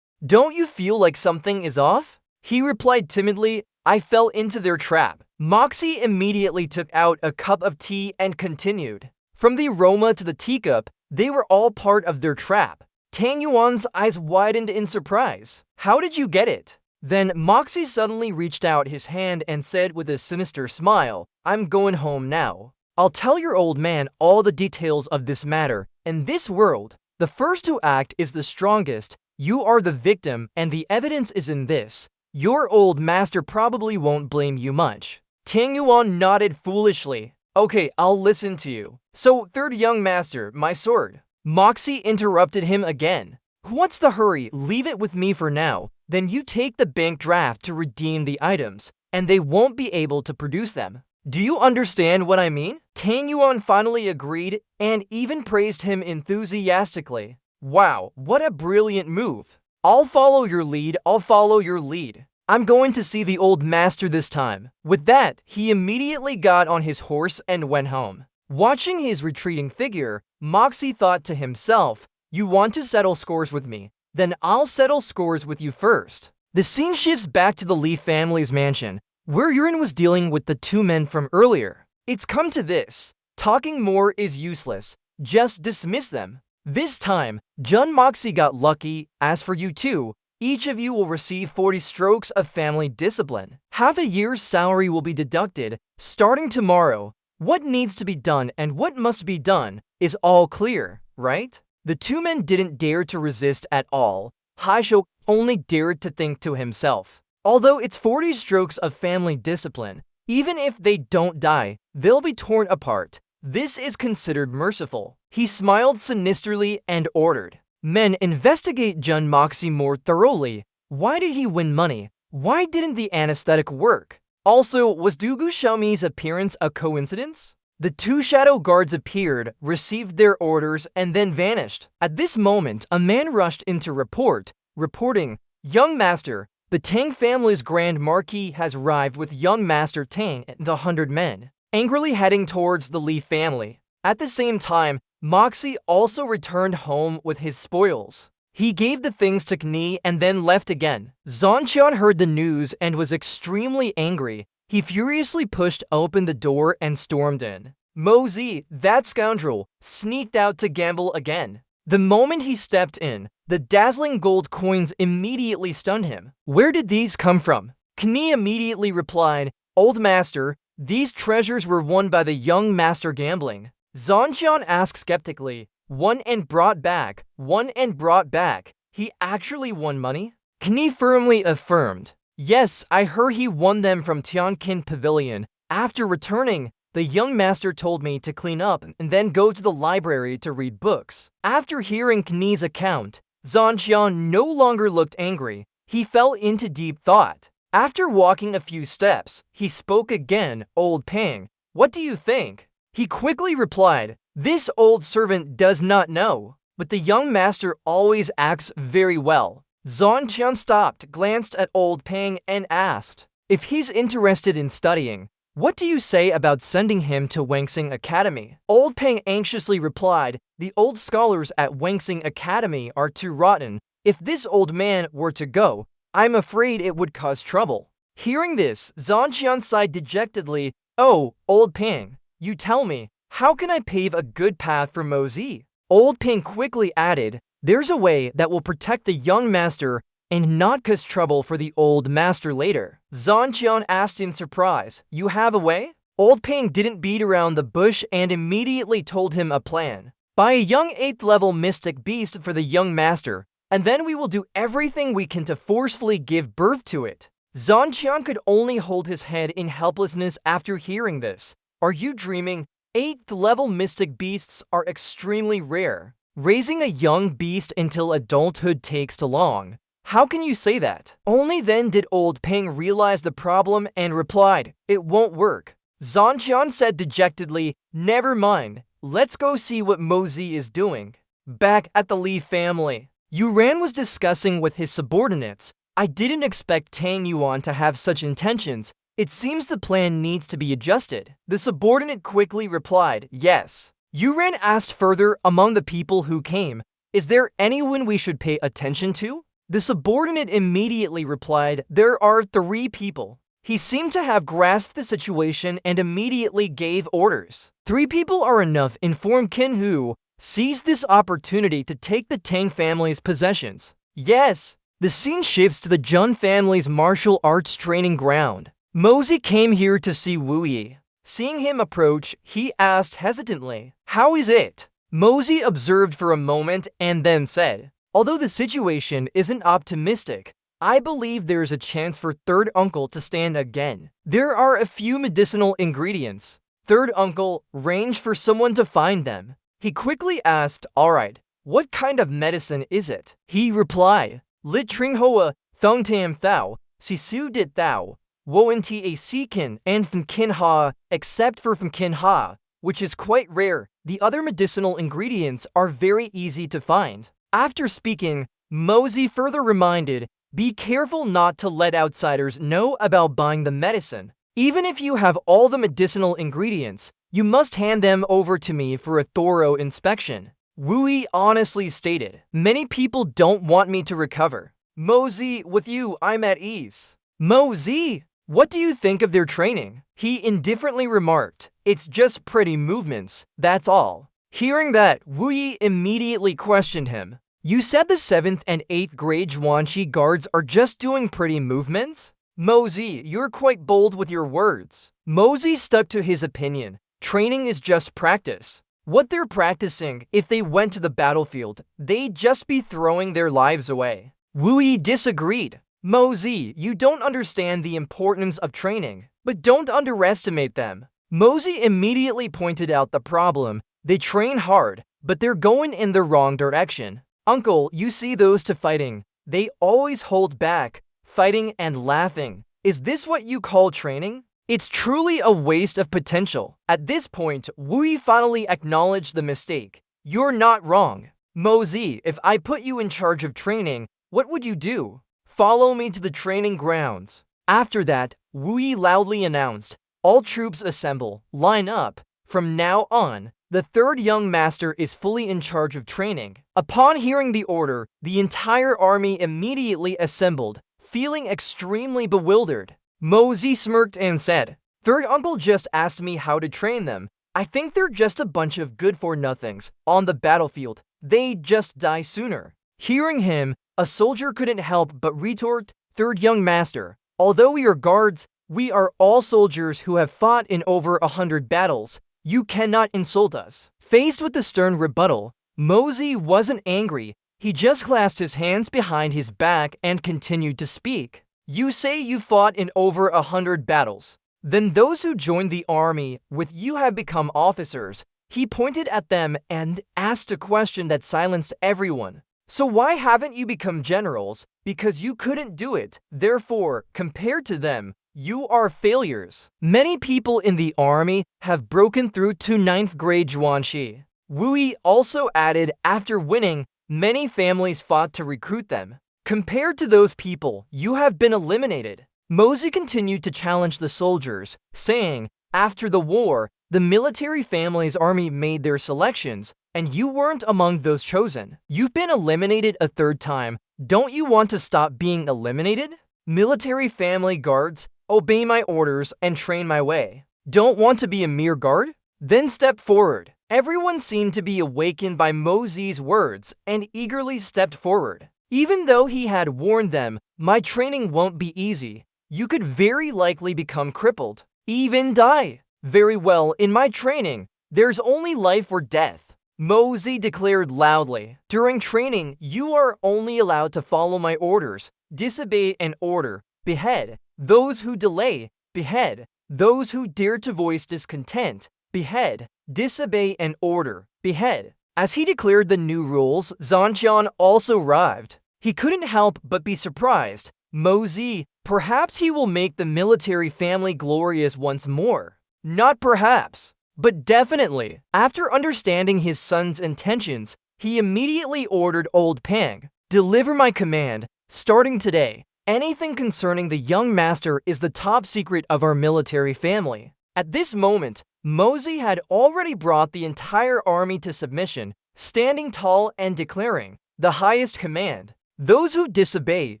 Don't you feel like something is off?" He replied timidly, "I fell into their trap." Moxie immediately took out a cup of tea and continued. From the aroma to the teacup, they were all part of their trap. Tang Yuan's eyes widened in surprise. "How did you get it?" Then Moxie suddenly reached out his hand and said with a sinister smile, "I'm going home now. I'll tell your old man all the details of this matter. In this world, the first to act is the strongest. You are the victim, and the evidence is in this. Your old master probably won't blame you much." Tang Yuan nodded foolishly. "Okay, I'll listen to you. So, third young master, my sword." Moxie interrupted him again. "What's the hurry? Leave it with me for now. Then you take the bank draft to redeem the items, and they won't be able to produce them. Do you understand what I mean?" Tang Yuan finally agreed and even praised him enthusiastically. "Wow, what a brilliant move. I'll follow your lead, I'll follow your lead. I'm going to see the old master this time." With that, he immediately got on his horse and went home. Watching his retreating figure, Moxie thought to himself, "You want to settle scores with me? Then I'll settle scores with you first." The scene shifts back to the Li family's mansion, where Yurin was dealing with the 2 men from earlier. It's come to this. Talking more is useless. Just dismiss them. This time, Jun Moxie got lucky. As for you two, each of you will receive 40 strokes of family discipline. Half a year's salary will be deducted, starting tomorrow. What needs to be done and what must be done is all clear, right? The 2 men didn't dare to resist at all. Haishou only dared to think to himself, although it's 40 strokes of family discipline, even if they don't die, they'll be torn apart. This is considered merciful. He smiled sinisterly and ordered, "Men, investigate Jun Moxie more thoroughly. Why did he win money? Why didn't the anesthetic work? Also, was Dugu Xiaomei's appearance a coincidence?" The 2 shadow guards appeared, received their orders, and then vanished. At this moment, a man rushed in to reporting, "Young Master, the Tang family's Grand Marquis has arrived with young Master Tang and 100 men, angrily heading towards the Li family." At the same time, Moxie also returned home with his spoils. He gave the things to Kni and then left again. Zhangqian heard the news and was extremely angry. He furiously pushed open the door and stormed in. Mo Zi, that scoundrel, sneaked out to gamble again. The moment he stepped in, the dazzling gold coins immediately stunned him. "Where did these come from?" Kni immediately replied, "Old master, these treasures were won by the young master gambling." Zhangqian asked skeptically, "Won and brought back, won and brought back. He actually won money? Knee firmly affirmed. Yes, I heard he won them from Tianqin Pavilion. After returning, the young master told me to clean up and then go to the library to read books. After hearing Knie's account, Zhanqian no longer looked angry. He fell into deep thought. After walking a few steps, he spoke again. Old Pang, what do you think? He quickly replied, this old servant does not know, but the young master always acts very well. Zhanqian stopped, glanced at Old Pang, and asked, if he's interested in studying, what do you say about sending him to Wangsing Academy? Old Pang anxiously replied, the old scholars at Wangsing Academy are too rotten. If this old man were to go, I'm afraid it would cause trouble. Hearing this, Zhanqian sighed dejectedly. Oh, Old Pang, you tell me, how can I pave a good path for Mozi? Old Pang quickly added, there's a way that will protect the young master and not cause trouble for the old master later. Zhanqian asked in surprise, you have a way? Old Pang didn't beat around the bush and immediately told him a plan. Buy a young 8th level mystic beast for the young master, and then we will do everything we can to forcefully give birth to it. Zhanqian could only hold his head in helplessness after hearing this. Are you dreaming? 8th level mystic beasts are extremely rare. Raising a young beast until adulthood takes too long. How can you say that? Only then did Old Pang realize the problem and replied, it won't work. Zhanqian said dejectedly, never mind, let's go see what Mozi is doing. Back at the Li family, Yuran was discussing with his subordinates. I didn't expect Tang Yuan to have such intentions. It seems the plan needs to be adjusted. The subordinate quickly replied, yes. Yuran asked further among the people who came, is there anyone we should pay attention to? The subordinate immediately replied, there are 3 people. He seemed to have grasped the situation and immediately gave orders. 3 people are enough, informed Qin Hu, seized this opportunity to take the Tang family's possessions. Yes, the scene shifts to the Jun family's martial arts training ground. Mozi came here to see Wu Yi. Seeing him approach, he asked hesitantly, how is it? Mozi observed for a moment and then said, although the situation isn't optimistic, I believe there is a chance for third uncle to stand again. There are a few medicinal ingredients. Third uncle, arrange for someone to find them. He quickly asked, alright, what kind of medicine is it? He replied, Lit Tring Hoa, Thung Tam Thao, Sisu Dit Thao, Woen Ti A Sikin, and Phan Kin Ha, except for Phan Kin Ha, which is quite rare. The other medicinal ingredients are very easy to find. After speaking, Mozi further reminded, be careful not to let outsiders know about buying the medicine. Even if you have all the medicinal ingredients, you must hand them over to me for a thorough inspection. Wu Yi honestly stated, many people don't want me to recover. Mozi, with you, I'm at ease. Mozi, what do you think of their training? He indifferently remarked, it's just pretty movements, that's all. Hearing that, Wu Yi immediately questioned him. You said the 7th and 8th grade Zhuanqi guards are just doing pretty movements? Mozi, you're quite bold with your words. Mozi stuck to his opinion. Training is just practice. What they're practicing, if they went to the battlefield, they'd just be throwing their lives away. Wu Yi disagreed. Mozi, you don't understand the importance of training, but don't underestimate them. Mozi immediately pointed out the problem. They train hard, but they're going in the wrong direction. Uncle, you see those two fighting. They always hold back, fighting and laughing. Is this what you call training? It's truly a waste of potential. At this point, Wu Yi finally acknowledged the mistake. You're not wrong. Mozi, if I put you in charge of training, what would you do? Follow me to the training grounds. After that, Wu Yi loudly announced, all troops assemble, line up. From now on, the 3rd young master is fully in charge of training. Upon hearing the order, the entire army immediately assembled, feeling extremely bewildered. Mozi smirked and said, 3rd uncle just asked me how to train them. I think they're just a bunch of good-for-nothings. On the battlefield, they'd just die sooner. Hearing him, a soldier couldn't help but retort, 3rd young master, although we are guards, we are all soldiers who have fought in over 100 battles. You cannot insult us. Faced with the stern rebuttal, Mozi wasn't angry. He just clasped his hands behind his back and continued to speak. You say you fought in over 100 battles. Then those who joined the army with you have become officers. He pointed at them and asked a question that silenced everyone. So why haven't you become generals? Because you couldn't do it. Therefore, compared to them, you are failures. Many people in the army have broken through to 9th grade Zhuangxi. Wu Yi also added, after winning, many families fought to recruit them. Compared to those people, you have been eliminated. Mosey continued to challenge the soldiers, saying, after the war, the military family's army made their selections, and you weren't among those chosen. You've been eliminated a 3rd time. Don't you want to stop being eliminated? Military family guards, obey my orders and train my way. Don't want to be a mere guard? Then step forward. Everyone seemed to be awakened by Mosey's words and eagerly stepped forward. Even though he had warned them, my training won't be easy. You could very likely become crippled, even die. Very well, in my training, there's only life or death. Mosey declared loudly. During training, you are only allowed to follow my orders, disobey an order, behead. Those who delay, behead. Those who dare to voice discontent, behead. Disobey an order, behead. As he declared the new rules, Zhanqian also arrived. He couldn't help but be surprised. Mosey, perhaps he will make the military family glorious once more. Not perhaps, but definitely. After understanding his son's intentions, he immediately ordered Old Pang, deliver my command, starting today. Anything concerning the young master is the top secret of our military family. At this moment, Mosey had already brought the entire army to submission, standing tall and declaring, the highest command. Those who disobey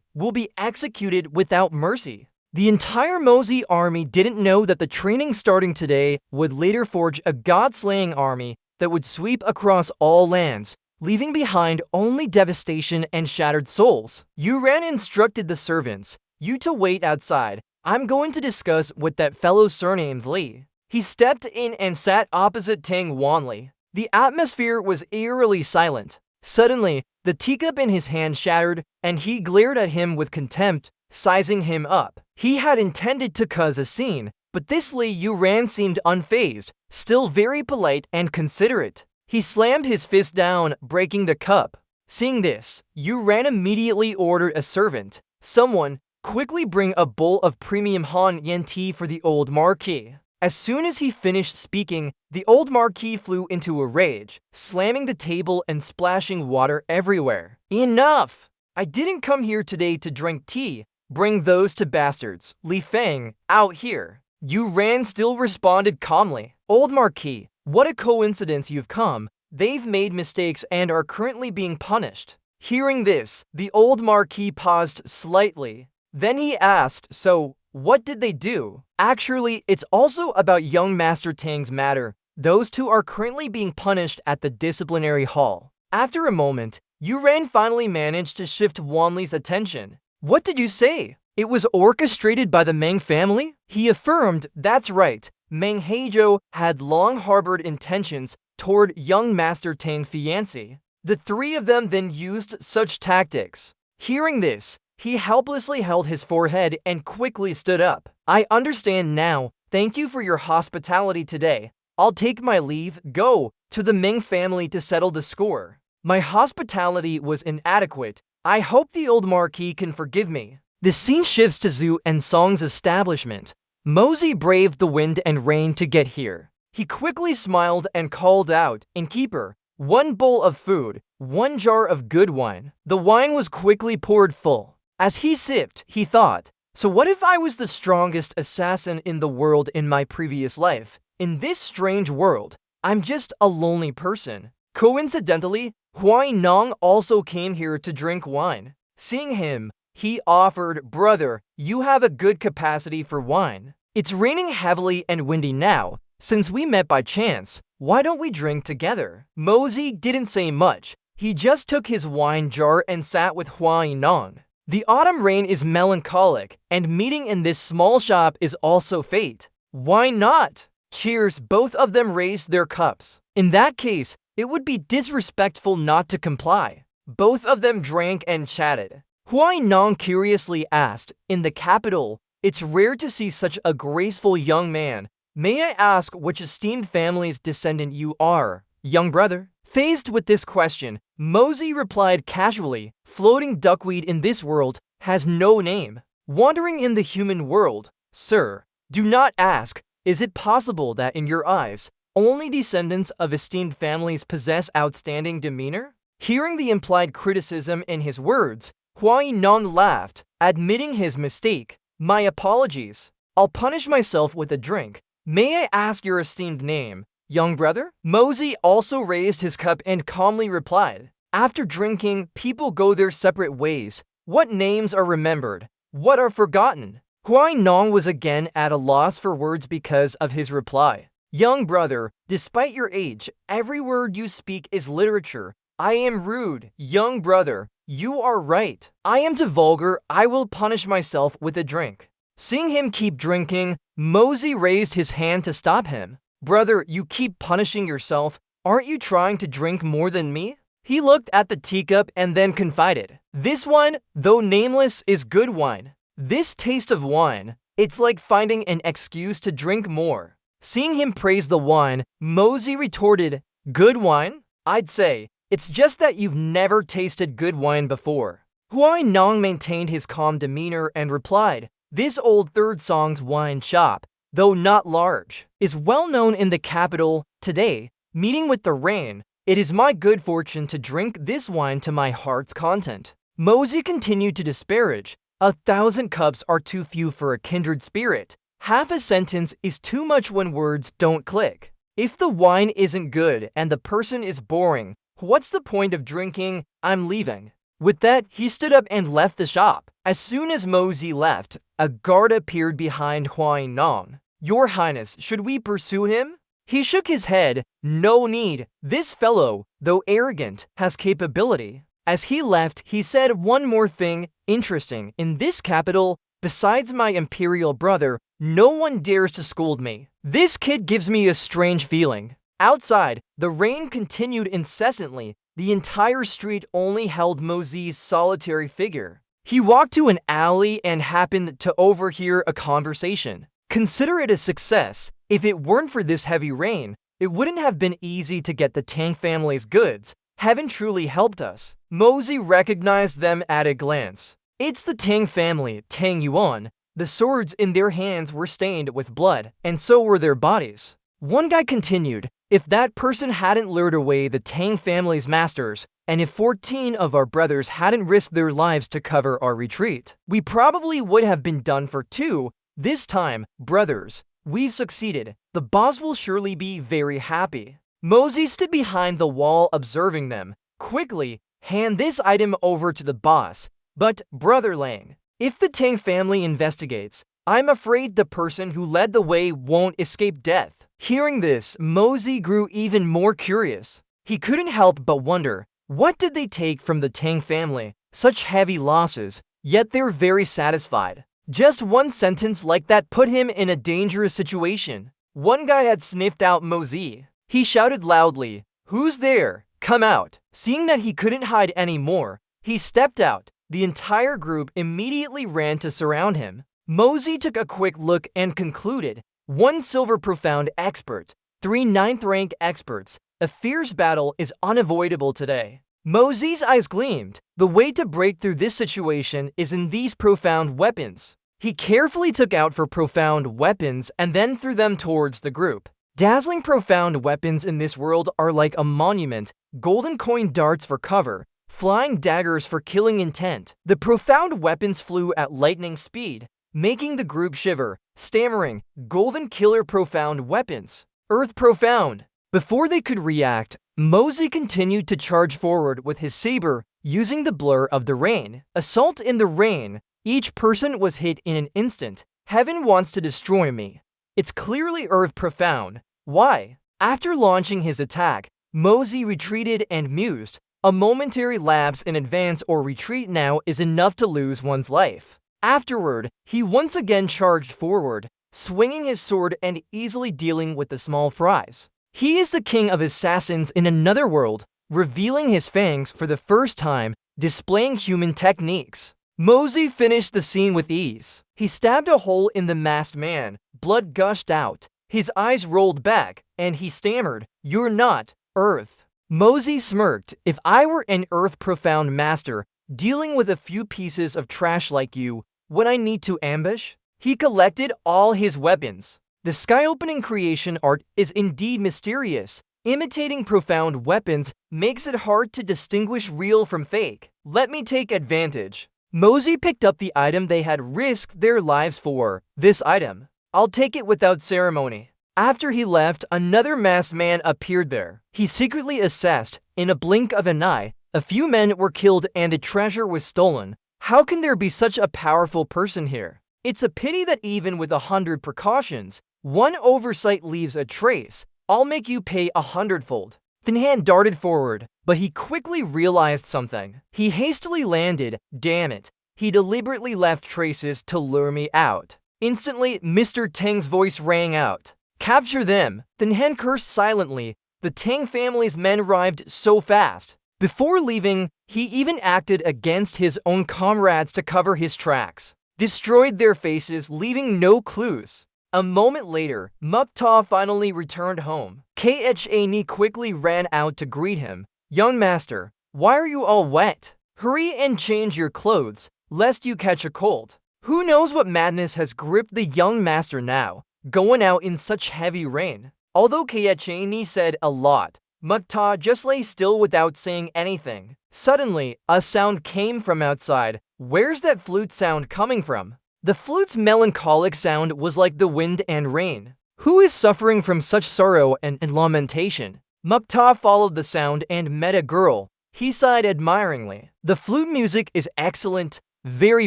will be executed without mercy. The entire Mosey army didn't know that the training starting today would later forge a god-slaying army that would sweep across all lands, leaving behind only devastation and shattered souls. Yuran instructed the servants, you to wait outside. I'm going to discuss with that fellow surnamed Li. He stepped in and sat opposite Tang Wanli. The atmosphere was eerily silent. Suddenly, the teacup in his hand shattered, and he glared at him with contempt, sizing him up. He had intended to cause a scene, but this Li Yuran seemed unfazed, still very polite and considerate. He slammed his fist down, breaking the cup. Seeing this, Yuran immediately ordered a servant, someone, quickly bring a bowl of premium Han Yen tea for the old Marquis. As soon as he finished speaking, the old Marquis flew into a rage, slamming the table and splashing water everywhere. Enough! I didn't come here today to drink tea. Bring those two bastards, Li Feng, out here. Yuran still responded calmly. Old Marquis, what a coincidence you've come. They've made mistakes and are currently being punished. Hearing this, the old Marquis paused slightly. Then he asked, so, what did they do? Actually, it's also about young Master Tang's matter. Those two are currently being punished at the disciplinary hall. After a moment, Yuran finally managed to shift Wanli's attention. What did you say? It was orchestrated by the Meng family? He affirmed, that's right. Meng Heizhou had long harbored intentions toward young Master Tang's fiancée. The three of them then used such tactics. Hearing this, he helplessly held his forehead and quickly stood up. I understand now. Thank you for your hospitality today. I'll take my leave. Go to the Meng family to settle the score. My hospitality was inadequate. I hope the old Marquis can forgive me. The scene shifts to Zhu and Song's establishment. Mosey braved the wind and rain to get here. He quickly smiled and called out, Innkeeper, 1 bowl of food, 1 jar of good wine. The wine was quickly poured full. As he sipped, he thought, so what if I was the strongest assassin in the world in my previous life? In this strange world, I'm just a lonely person. Coincidentally, Huai Nong also came here to drink wine. Seeing him, he offered, brother, you have a good capacity for wine. It's raining heavily and windy now. Since we met by chance, why don't we drink together? Mosey didn't say much. He just took his wine jar and sat with Huai Nong. The autumn rain is melancholic, and meeting in this small shop is also fate. Why not? Cheers, both of them raised their cups. In that case, it would be disrespectful not to comply. Both of them drank and chatted. Huai Nong curiously asked, "In the capital, it's rare to see such a graceful young man. May I ask which esteemed family's descendant you are, young brother?" Faced with this question, Mosey replied casually, "Floating duckweed in this world has no name. Wandering in the human world, sir, do not ask, is it possible that in your eyes, only descendants of esteemed families possess outstanding demeanor?" Hearing the implied criticism in his words, Huai Nong laughed, admitting his mistake. "My apologies. I'll punish myself with a drink. May I ask your esteemed name, young brother?" Mosey also raised his cup and calmly replied, "After drinking, people go their separate ways. What names are remembered? What are forgotten?" Huai Nong was again at a loss for words because of his reply. "Young brother, despite your age, every word you speak is literature. I am rude, young brother. You are right. I am too vulgar. I will punish myself with a drink." Seeing him keep drinking, Mosey raised his hand to stop him. "Brother, you keep punishing yourself. Aren't you trying to drink more than me?" He looked at the teacup and then confided, "This wine, though nameless, is good wine. This taste of wine, it's like finding an excuse to drink more." Seeing him praise the wine, Mosey retorted, "Good wine? I'd say, it's just that you've never tasted good wine before." Huai Nong maintained his calm demeanor and replied, "This old third song's wine shop, though not large, is well known in the capital. Today, meeting with the rain, it is my good fortune to drink this wine to my heart's content." Mosey continued to disparage, "1,000 cups are too few for a kindred spirit. Half a sentence is too much when words don't click. If the wine isn't good and the person is boring, what's the point of drinking? I'm leaving." With that, he stood up and left the shop. As soon as Mosey left, a guard appeared behind Huai Nong. "Your Highness, should we pursue him?" He shook his head. "No need. This fellow, though arrogant, has capability." As he left, he said one more thing interesting. "In this capital, besides my imperial brother, no one dares to scold me. This kid gives me a strange feeling." Outside, the rain continued incessantly. The entire street only held Mosey's solitary figure. He walked to an alley and happened to overhear a conversation. "Consider it a success. If it weren't for this heavy rain, it wouldn't have been easy to get the Tang family's goods. Heaven truly helped us." Mosey recognized them at a glance. It's the Tang family, Tang Yuan. The swords in their hands were stained with blood, and so were their bodies. One guy continued, "If that person hadn't lured away the Tang family's masters, and if 14 of our brothers hadn't risked their lives to cover our retreat, we probably would have been done for too. This time, brothers, we've succeeded. The boss will surely be very happy." Mosey stood behind the wall observing them. "Quickly, hand this item over to the boss. But, Brother Lang, if the Tang family investigates, I'm afraid the person who led the way won't escape death." Hearing this, Mosey grew even more curious. He couldn't help but wonder, what did they take from the Tang family? Such heavy losses, yet they're very satisfied. Just one sentence like that put him in a dangerous situation. One guy had sniffed out Mosey. He shouted loudly, "Who's there? Come out." Seeing that he couldn't hide anymore, he stepped out. The entire group immediately ran to surround him. Mosey took a quick look and concluded, 1 silver profound expert, 3 9th rank experts. A fierce battle is unavoidable today. Mosey's eyes gleamed. The way to break through this situation is in these profound weapons. He carefully took out 4 profound weapons and then threw them towards the group. Dazzling profound weapons in this world are like a monument, golden coin darts for cover, flying daggers for killing intent. The profound weapons flew at lightning speed, making the group shiver, stammering, "Golden killer profound weapons. Earth profound." Before they could react, Mosey continued to charge forward with his saber, using the blur of the rain. Assault in the rain. Each person was hit in an instant. Heaven wants to destroy me. It's clearly Earth profound. Why? After launching his attack, Mosey retreated and mused. A momentary lapse in advance or retreat now is enough to lose one's life. Afterward, he once again charged forward, swinging his sword and easily dealing with the small fries. He is the king of assassins in another world. revealing his fangs for the first time, displaying human techniques. Mosey finished the scene with ease. He stabbed a hole in the masked man, blood gushed out, his eyes rolled back, and he stammered, "You're not Earth." Mosey smirked. "If I were an Earth profound master, dealing with a few pieces of trash like you, would I need to ambush?" He collected all his weapons. The sky-opening creation art is indeed mysterious. Imitating profound weapons makes it hard to distinguish real from fake. Let me take advantage. Mosey picked up the item they had risked their lives for. "This item. I'll take it without ceremony." After he left, another masked man appeared there. He secretly assessed, in a blink of an eye, a few men were killed and a treasure was stolen. How can there be such a powerful person here? It's a pity that even with 100 precautions, one oversight leaves a trace. I'll make you pay 100-fold. Thin Hand darted forward, but he quickly realized something. He hastily landed. Damn it. He deliberately left traces to lure me out. Instantly, Mr. Tang's voice rang out. "Capture them." Thin Hand cursed silently. The Tang family's men arrived so fast. Before leaving, he even acted against his own comrades to cover his tracks. Destroyed their faces, leaving no clues. A moment later, Mukta finally returned home. Khani quickly ran out to greet him. "Young master, why are you all wet? Hurry and change your clothes, lest you catch a cold." Who knows what madness has gripped the young master now, going out in such heavy rain. Although Khani said a lot, Mukta just lay still without saying anything. Suddenly, a sound came from outside. Where's that flute sound coming from? The flute's melancholic sound was like the wind and rain. Who is suffering from such sorrow and lamentation? Mukta followed the sound and met a girl. He sighed admiringly. The flute music is excellent, very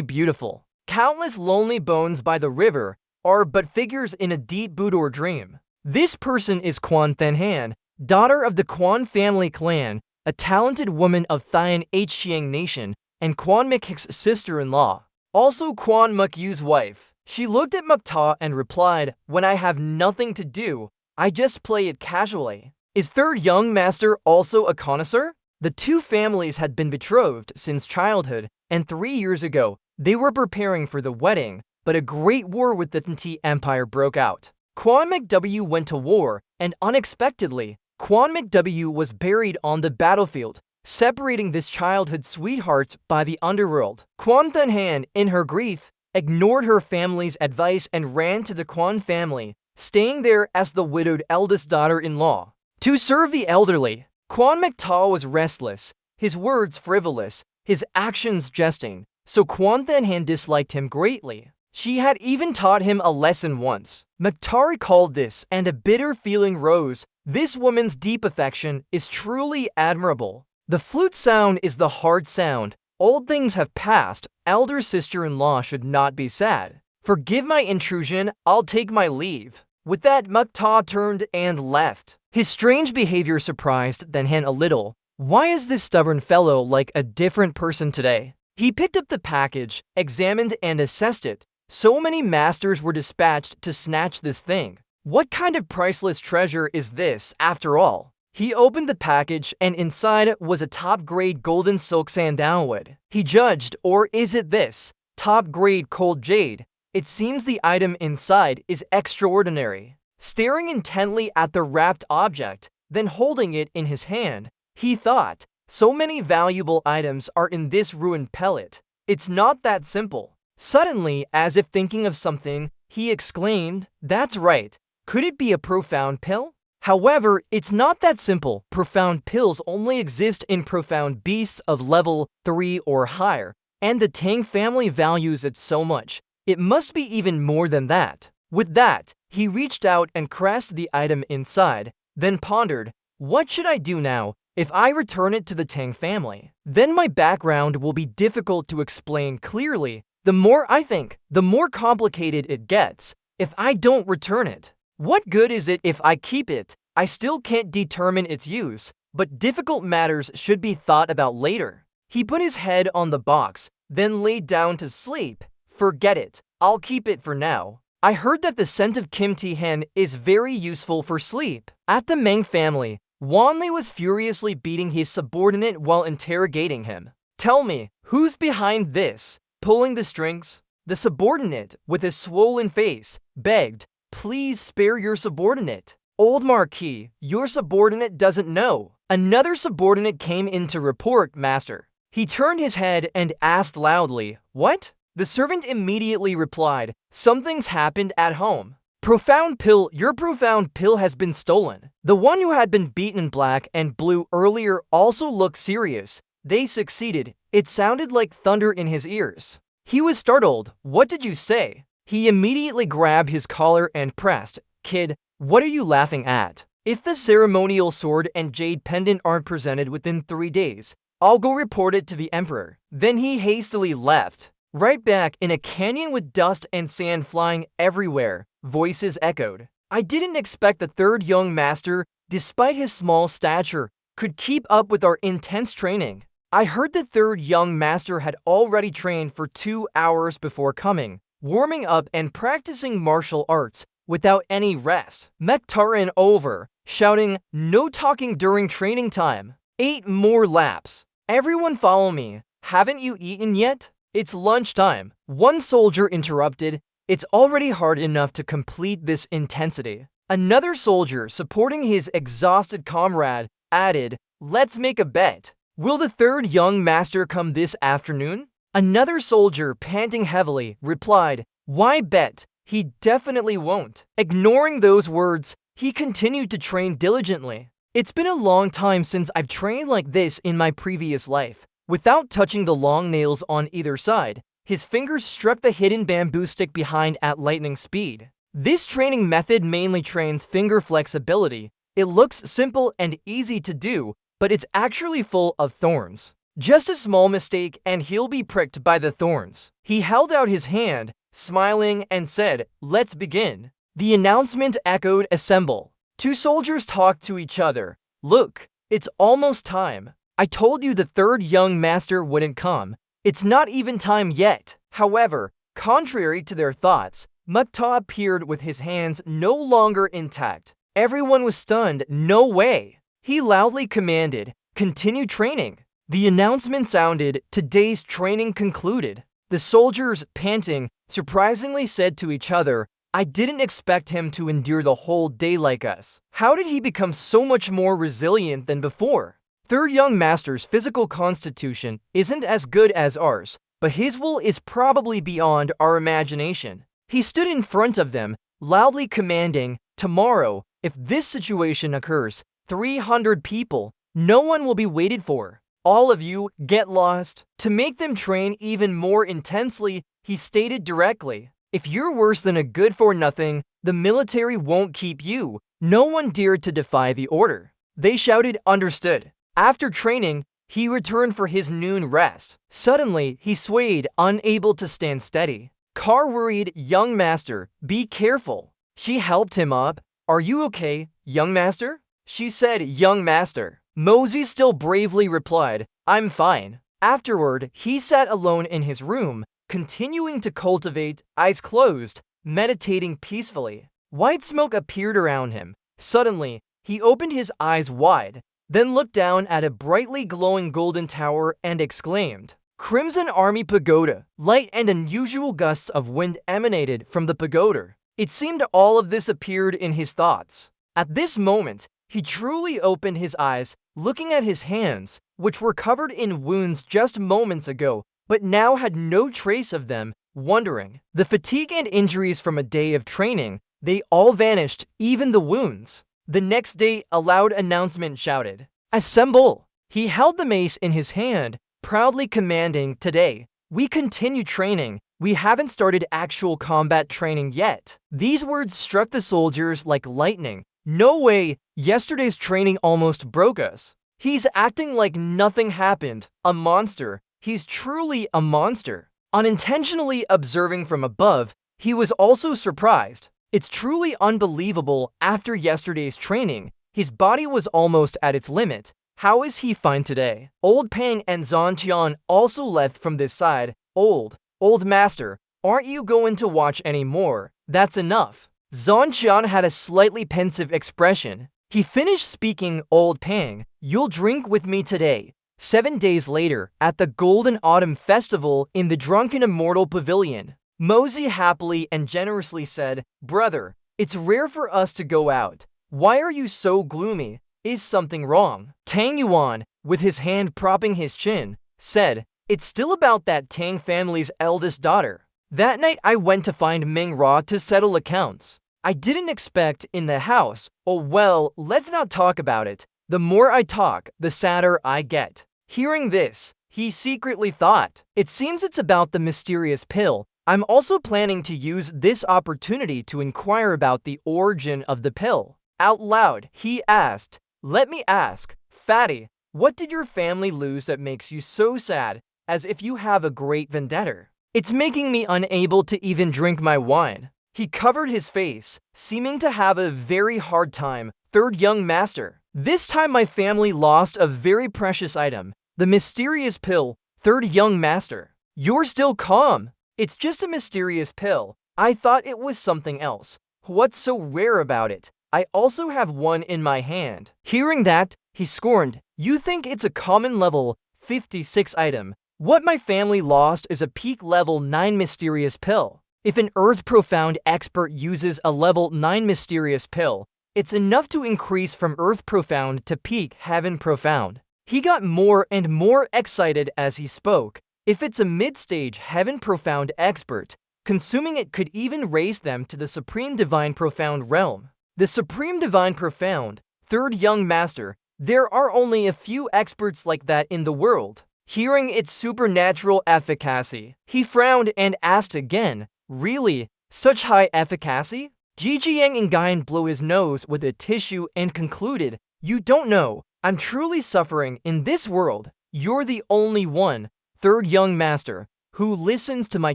beautiful. Countless lonely bones by the river are but figures in a deep boudoir dream. This person is Quan Thin Hand, daughter of the Quan family clan, a talented woman of Thian Hchiang Nation, and Quan Muk's sister-in-law. Also Quan Mukyu's wife. She looked at Mukta and replied, "When I have nothing to do, I just play it casually." Is third young master also a connoisseur? The two families had been betrothed since childhood, and 3 years ago, they were preparing for the wedding, but a great war with the Thinti Empire broke out. Quan McW went to war, and unexpectedly, Quan McW was buried on the battlefield, separating this childhood sweethearts by the underworld. Quan Thin Hand, in her grief, ignored her family's advice and ran to the Quan family, staying there as the widowed eldest daughter-in-law. To serve the elderly, Quan Mukta was restless, his words frivolous, his actions jesting, so Quan Thin Hand disliked him greatly. She had even taught him a lesson once. Mukta recalled this, and a bitter feeling rose. This woman's deep affection is truly admirable. The flute sound is the hard sound. Old things have passed. Elder sister-in-law should not be sad. Forgive my intrusion, I'll take my leave. With that, Mukta turned and left. His strange behavior surprised Thin Hand a little. Why is this stubborn fellow like a different person today? He picked up the package, examined and assessed it. So many masters were dispatched to snatch this thing. What kind of priceless treasure is this, after all? He opened the package, and inside was a top-grade golden silk sandalwood. He judged, or is it this? Top-grade cold jade. It seems the item inside is extraordinary. Staring intently at the wrapped object, then holding it in his hand, he thought, so many valuable items are in this ruined pellet. It's not that simple. Suddenly, as if thinking of something, he exclaimed, "That's right. Could it be a profound pill?" However, it's not that simple. Profound pills only exist in profound beasts of level 3 or higher, and the Tang family values it so much. It must be even more than that. With that, he reached out and caressed the item inside, then pondered, what should I do now if I return it to the Tang family? Then my background will be difficult to explain clearly. The more I think, the more complicated it gets if I don't return it. What good is it if I keep it? I still can't determine its use, but difficult matters should be thought about later. He put his head on the box, then laid down to sleep. Forget it. I'll keep it for now. I heard that the scent of kimchi hen is very useful for sleep. At the Meng family, Wanli was furiously beating his subordinate while interrogating him. Tell me, who's behind this? Pulling the strings? The subordinate, with a swollen face, begged, please spare your subordinate. Old Marquis, your subordinate doesn't know. Another subordinate came in to report, master. He turned his head and asked loudly, what? The servant immediately replied, something's happened at home. Profound pill, your profound pill has been stolen. The one who had been beaten black and blue earlier also looked serious. They succeeded. It sounded like thunder in his ears. He was startled. What did you say? He immediately grabbed his collar and pressed. Kid, what are you laughing at? If the ceremonial sword and jade pendant aren't presented within 3 days, I'll go report it to the emperor. Then he hastily left. Right back in a canyon with dust and sand flying everywhere, voices echoed. I didn't expect the third young master, despite his small stature, could keep up with our intense training. I heard the third young master had already trained for 2 hours before coming, warming up and practicing martial arts without any rest. Mektarin over, shouting, no talking during training time. 8 more laps. Everyone follow me. Haven't you eaten yet? It's lunchtime. One soldier interrupted. It's already hard enough to complete this intensity. Another soldier, supporting his exhausted comrade, added, let's make a bet. Will the third young master come this afternoon? Another soldier, panting heavily, replied, why bet? He definitely won't. Ignoring those words, he continued to train diligently. It's been a long time since I've trained like this in my previous life. Without touching the long nails on either side, his fingers struck the hidden bamboo stick behind at lightning speed. This training method mainly trains finger flexibility. It looks simple and easy to do, but it's actually full of thorns. Just a small mistake and he'll be pricked by the thorns. He held out his hand, smiling, and said, let's begin. The announcement echoed, assemble. 2 soldiers talked to each other. Look, it's almost time. I told you the third young master wouldn't come. It's not even time yet. However, contrary to their thoughts, Mukta appeared with his hands no longer intact. Everyone was stunned. No way. He loudly commanded, continue training. The announcement sounded, today's training concluded. The soldiers, panting, surprisingly said to each other, I didn't expect him to endure the whole day like us. How did he become so much more resilient than before? Third young master's physical constitution isn't as good as ours, but his will is probably beyond our imagination. He stood in front of them, loudly commanding, tomorrow, if this situation occurs, 300 people, no one will be waited for. All of you, get lost. To make them train even more intensely, he stated directly, if you're worse than a good-for-nothing, the military won't keep you. No one dared to defy the order. They shouted, understood. After training, he returned for his noon rest. Suddenly, he swayed, unable to stand steady. Car worried, young master, be careful. She helped him up. Are you okay, young master? She said, young master. Mosey still bravely replied, I'm fine. Afterward, he sat alone in his room, continuing to cultivate, eyes closed, meditating peacefully. White smoke appeared around him. Suddenly, he opened his eyes wide, then looked down at a brightly glowing golden tower and exclaimed, Crimson Army Pagoda. Light and unusual gusts of wind emanated from the pagoda. It seemed all of this appeared in his thoughts. At this moment, he truly opened his eyes, looking at his hands, which were covered in wounds just moments ago, but now had no trace of them, wondering. The fatigue and injuries from a day of training, they all vanished, even the wounds. The next day, a loud announcement shouted, Assemble! He held the mace in his hand, proudly commanding, today, we continue training. We haven't started actual combat training yet. These words struck the soldiers like lightning. No way, yesterday's training almost broke us. He's acting like nothing happened. A monster. He's truly a monster. Unintentionally observing from above, he was also surprised. It's truly unbelievable. After yesterday's training, his body was almost at its limit. How is he fine today? Old Pang and Zhanqian also left from this side. Old master, aren't you going to watch anymore? That's enough. Zhanqian had a slightly pensive expression. He finished speaking Old Pang, you'll drink with me today. 7 days later, at the Golden Autumn Festival in the Drunken Immortal Pavilion, Mosey happily and generously said, "Brother, it's rare for us to go out. Why are you so gloomy? Is something wrong?" Tang Yuan, with his hand propping his chin, said, "It's still about that Tang family's eldest daughter. That night I went to find Ming Ra to settle accounts. I didn't expect in the house. Oh well, let's not talk about it. The more I talk, the sadder I get." Hearing this, he secretly thought, "It seems it's about the mysterious pill. I'm also planning to use this opportunity to inquire about the origin of the pill." Out loud, he asked, "Let me ask, Fatty, what did your family lose that makes you so sad, as if you have a great vendetta? It's making me unable to even drink my wine." He covered his face, seeming to have a very hard time. Third young master, "This time my family lost a very precious item, the mysterious pill." Third young master, "You're still calm. It's just a mysterious pill. I thought it was something else. What's so rare about it? I also have one in my hand." Hearing that, he scorned, "You think it's a common level 56 item. What my family lost is a peak level 9 mysterious pill. If an Earth Profound expert uses a level 9 mysterious pill, it's enough to increase from Earth Profound to peak Heaven Profound." He got more and more excited as he spoke. If it's a mid-stage Heaven Profound expert, consuming it could even raise them to the Supreme Divine Profound realm. The Supreme Divine Profound, third young master, there are only a few experts like that in the world. Hearing its supernatural efficacy, he frowned and asked again, "Really? Such high efficacy?" Jijiang and Guyan blew his nose with a tissue and concluded, "You don't know. I'm truly suffering in this world. You're the only one, third young master, who listens to my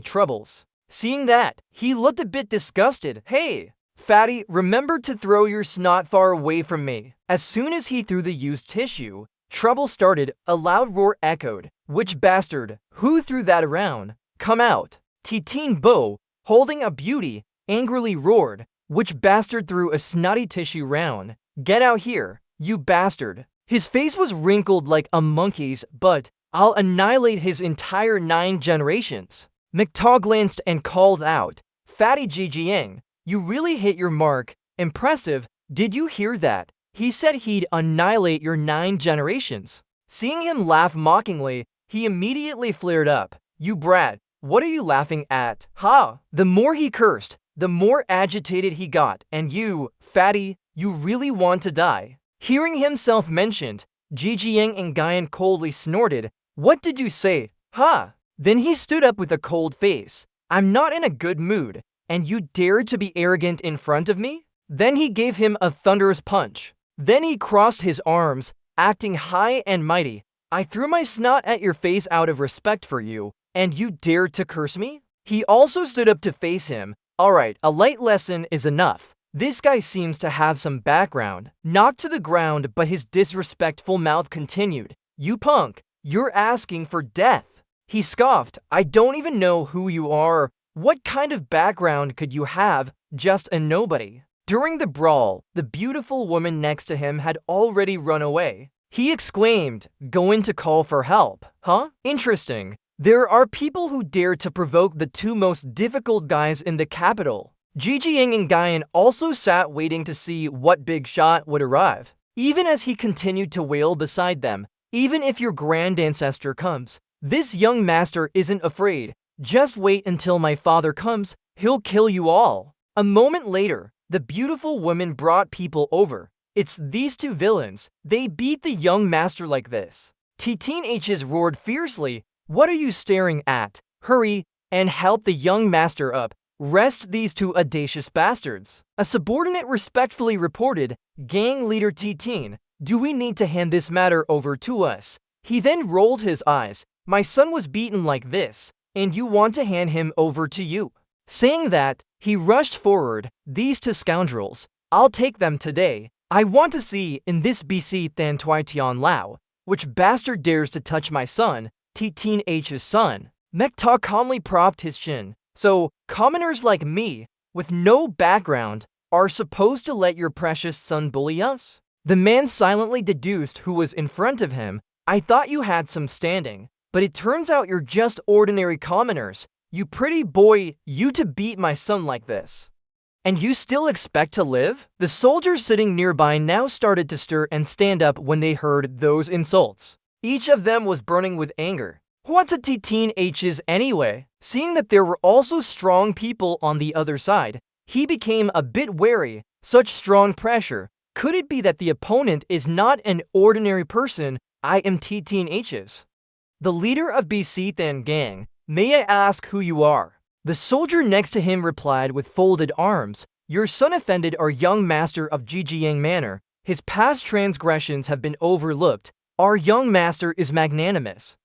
troubles." Seeing that, he looked a bit disgusted. "Hey, Fatty, remember to throw your snot far away from me." As soon as he threw the used tissue, trouble started. A loud roar echoed. "Which bastard? Who threw that around? Come out." Titin Bo, holding a beauty, angrily roared, "Which bastard threw a snotty tissue round? Get out here, you bastard." His face was wrinkled like a monkey's, but I'll annihilate his entire 9 generations. McTaw glanced and called out, "Fatty Jijiang, you really hit your mark. Impressive. Did you hear that? He said he'd annihilate your 9 generations." Seeing him laugh mockingly, he immediately flared up. "You brat, what are you laughing at? Ha!" The more he cursed, the more agitated he got. "And you, Fatty, you really want to die?" Hearing himself mentioned, Jijiang and Guyan coldly snorted. "What did you say? Ha!" Then he stood up with a cold face. "I'm not in a good mood, and you dare to be arrogant in front of me?" Then he gave him a thunderous punch. Then he crossed his arms, acting high and mighty. "I threw my snot at your face out of respect for you, and you dared to curse me?" He also stood up to face him. "Alright, a light lesson is enough. This guy seems to have some background." Knocked to the ground, but his disrespectful mouth continued. "You punk, you're asking for death." He scoffed. "I don't even know who you are. What kind of background could you have? Just a nobody." During the brawl, the beautiful woman next to him had already run away. He exclaimed, "Going to call for help, huh? Interesting. There are people who dare to provoke the 2 most difficult guys in the capital." Jijiang and Guyan also sat waiting to see what big shot would arrive. Even as he continued to wail beside them, "Even if your grand ancestor comes, this young master isn't afraid. Just wait until my father comes, he'll kill you all." A moment later, the beautiful woman brought people over. "It's these 2 villains. They beat the young master like this." Titin H's roared fiercely, "What are you staring at? Hurry and help the young master up. Rest these 2 audacious bastards." A subordinate respectfully reported, "Gang leader Titin, do we need to hand this matter over to us?" He then rolled his eyes. "My son was beaten like this, and you want to hand him over to you?" Saying that, he rushed forward. "These 2 scoundrels, I'll take them today. I want to see in this BC Than Tui Tian Lao, which bastard dares to touch my son, Titin H's son." Mekta calmly propped his chin. "So, commoners like me, with no background, are supposed to let your precious son bully us?" The man silently deduced who was in front of him. I thought you had some standing, but it turns out you're just ordinary commoners. You pretty boy, you to beat my son like this. And you still expect to live? The soldiers sitting nearby now started to stir and stand up when they heard those insults. Each of them was burning with anger. What's a T-H's anyway? Seeing that there were also strong people on the other side, he became a bit wary. Such strong pressure. Could it be that the opponent is not an ordinary person? I am T-H's. The leader of BC Than Gang. May I ask who you are? The soldier next to him replied with folded arms. Your son offended our young master of Jijiang Manor. His past transgressions have been overlooked. Our young master is magnanimous.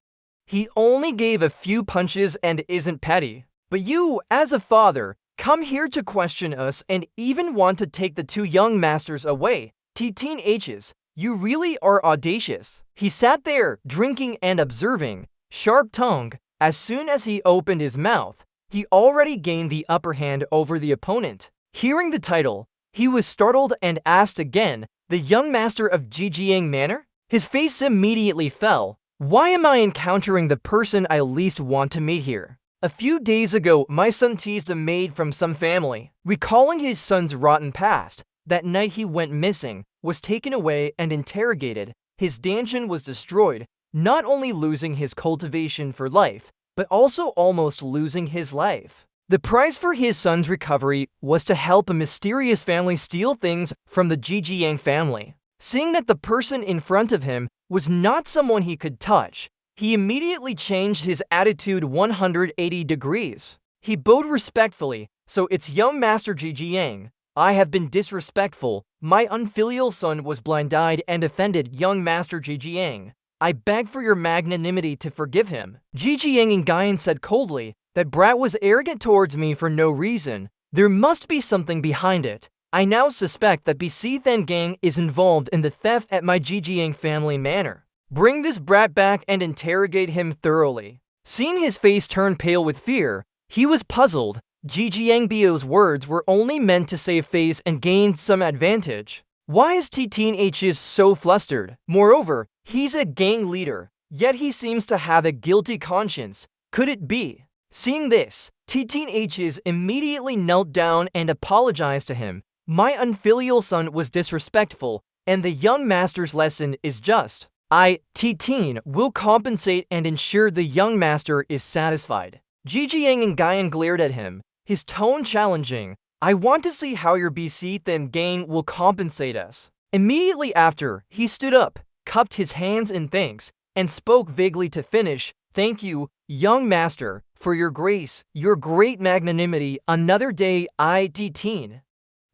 He only gave a few punches and isn't petty. But you, as a father, come here to question us and even want to take the two young masters away. T-H's, you really are audacious. He sat there, drinking and observing, sharp-tongued. As soon as he opened his mouth, he already gained the upper hand over the opponent. Hearing the title, he was startled and asked again, the young master of Jijiang Manor? His face immediately fell. Why am I encountering the person I least want to meet here? A few days ago, my son teased a maid from some family. Recalling his son's rotten past, that night he went missing, was taken away and interrogated. His dungeon was destroyed, not only losing his cultivation for life, but also almost losing his life. The price for his son's recovery was to help a mysterious family steal things from the Jijiang family. Seeing that the person in front of him was not someone he could touch, he immediately changed his attitude 180 degrees. He bowed respectfully. So it's young Master Jijiang. I have been disrespectful. My unfilial son was blind-eyed and offended young Master Jijiang. I beg for your magnanimity to forgive him. Jijiang Ingayan said coldly, that brat was arrogant towards me for no reason. There must be something behind it. I now suspect that BC Than Gang is involved in the theft at my Jijiang family manor. Bring this brat back and interrogate him thoroughly. Seeing his face turn pale with fear, he was puzzled. Jijiang Bio's words were only meant to save face and gain some advantage. Why is T-H's so flustered? Moreover, he's a gang leader, yet he seems to have a guilty conscience. Could it be? Seeing this, T-H's immediately knelt down and apologized to him. My unfilial son was disrespectful, and the young master's lesson is just. I, T-Teen, will compensate and ensure the young master is satisfied. Jijiang Ingayan glared at him, his tone challenging. I want to see how your BC Than Gang will compensate us. Immediately after, he stood up, cupped his hands in thanks, and spoke vaguely to finish. Thank you, young master, for your grace, your great magnanimity. Another day, I, T-Teen,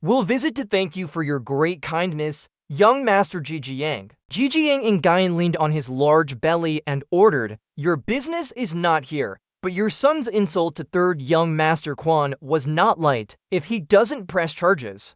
will visit to thank you for your great kindness, young Master Jijiang. Jijiang Ingayan leaned on his large belly and ordered, your business is not here. But your son's insult to third young Master Quan was not light. If he doesn't press charges,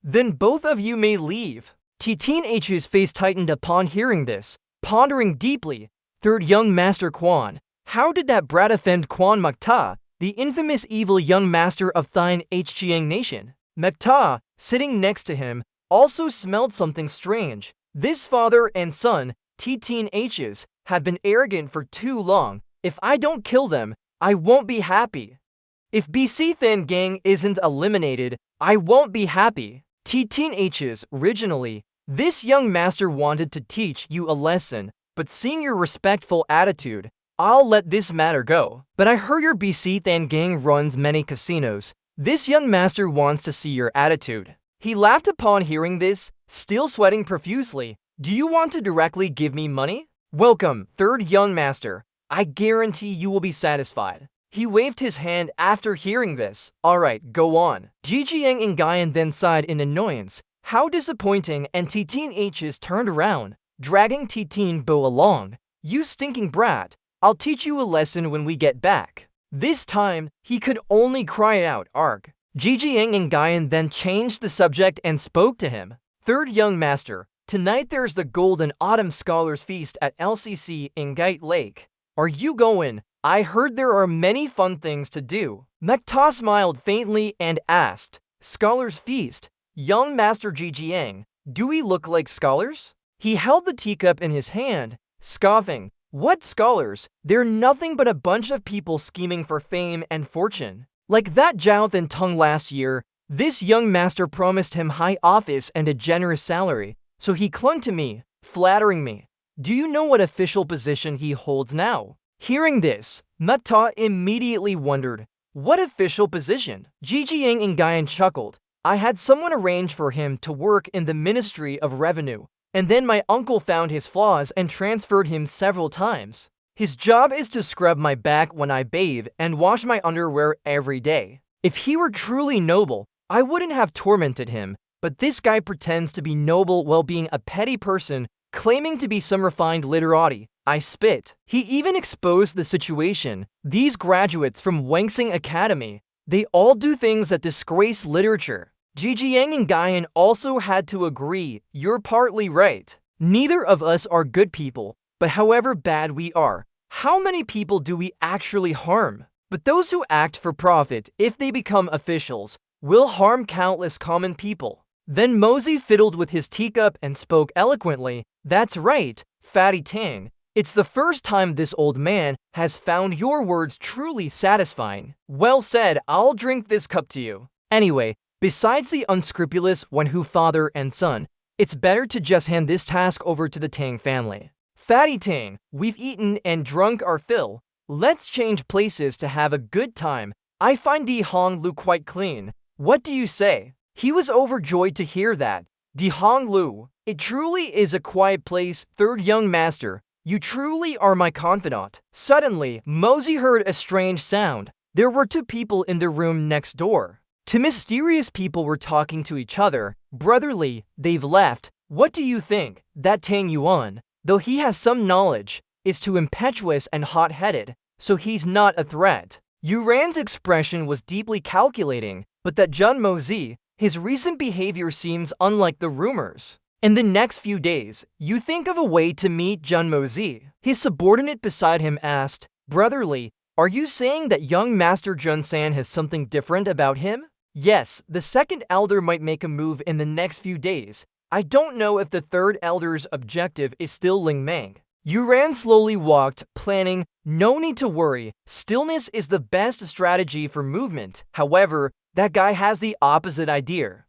then both of you may leave. T-H's face tightened upon hearing this, pondering deeply. Third young Master Quan, how did that brat offend Quan Mukta, the infamous evil young master of Thine Hchiang Nation? Mukta, sitting next to him, also smelled something strange. This father and son, T-H's, have been arrogant for too long. If I don't kill them, I won't be happy. If BC Than Gang isn't eliminated, I won't be happy. T-H's, originally, this young master wanted to teach you a lesson, but seeing your respectful attitude, I'll let this matter go. But I heard your BC Than Gang runs many casinos. This young master wants to see your attitude. He laughed upon hearing this, still sweating profusely. Do you want to directly give me money? Welcome, third young master. I guarantee you will be satisfied. He waved his hand after hearing this. Alright, go on. Jijiang Ingayan then sighed in annoyance. How disappointing, and T-H's turned around, dragging T-Teen Bo along. You stinking brat, I'll teach you a lesson when we get back. This time, he could only cry out, arg. Jijiang Ingayan then changed the subject and spoke to him. Third young master, tonight there's the Golden Autumn Scholars Feast at LCC in Gate Lake. Are you going? I heard there are many fun things to do. Mukta smiled faintly and asked, Scholars Feast? Young Master Jijiang, Do we look like scholars? He held the teacup in his hand, scoffing. What scholars? They're nothing but a bunch of people scheming for fame and fortune. Like that Zhao Than Tung last year, this young master promised him high office and a generous salary, so he clung to me, flattering me. Do you know what official position he holds now? Hearing this, Mata immediately wondered, what official position? Jijiang and Guyan chuckled. I had someone arrange for him to work in the Ministry of Revenue, and then my uncle found his flaws and transferred him several times. His job is to scrub my back when I bathe and wash my underwear every day. If he were truly noble, I wouldn't have tormented him, but this guy pretends to be noble while being a petty person, claiming to be some refined literati. I spit. He even exposed the situation. These graduates from Wangsing Academy, they all do things that disgrace literature. Jijiang and Guyan also had to agree, you're partly right. Neither of us are good people, but however bad we are, how many people do we actually harm? But those who act for profit, if they become officials, will harm countless common people. Then Mosey fiddled with his teacup and spoke eloquently. That's right, Fatty Tang. It's the first time this old man has found your words truly satisfying. Well said, I'll drink this cup to you. Anyway, besides the unscrupulous one who father and son, it's better to just hand this task over to the Tang family. Fatty Tang, we've eaten and drunk our fill. Let's change places to have a good time. I find Di Hong Lu quite clean. What do you say? He was overjoyed to hear that. Di Hong Lu, it truly is a quiet place, third young master. You truly are my confidant. Suddenly, Mosey heard a strange sound. There were two people in the room next door. Two mysterious people were talking to each other. Brotherly, they've left. What do you think? That Tang Yuan, though he has some knowledge, is too impetuous and hot-headed, so he's not a threat. Yuran's expression was deeply calculating, but that Jun Mozi, his recent behavior seems unlike the rumors. In the next few days, you think of a way to meet Jun Mozi. His subordinate beside him asked, Brotherly, are you saying that young Master Jun San has something different about him? Yes, the second elder might make a move in the next few days. I don't know if the third elder's objective is still Ling Meng. Yuran slowly walked, planning, no need to worry, stillness is the best strategy for movement. However, that guy has the opposite idea.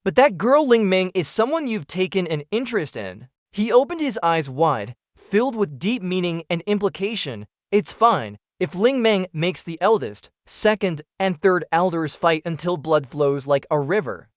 But that girl Ling Meng is someone you've taken an interest in. He opened his eyes wide, filled with deep meaning and implication. It's fine if Ling Meng makes the eldest, second, and third elders fight until blood flows like a river.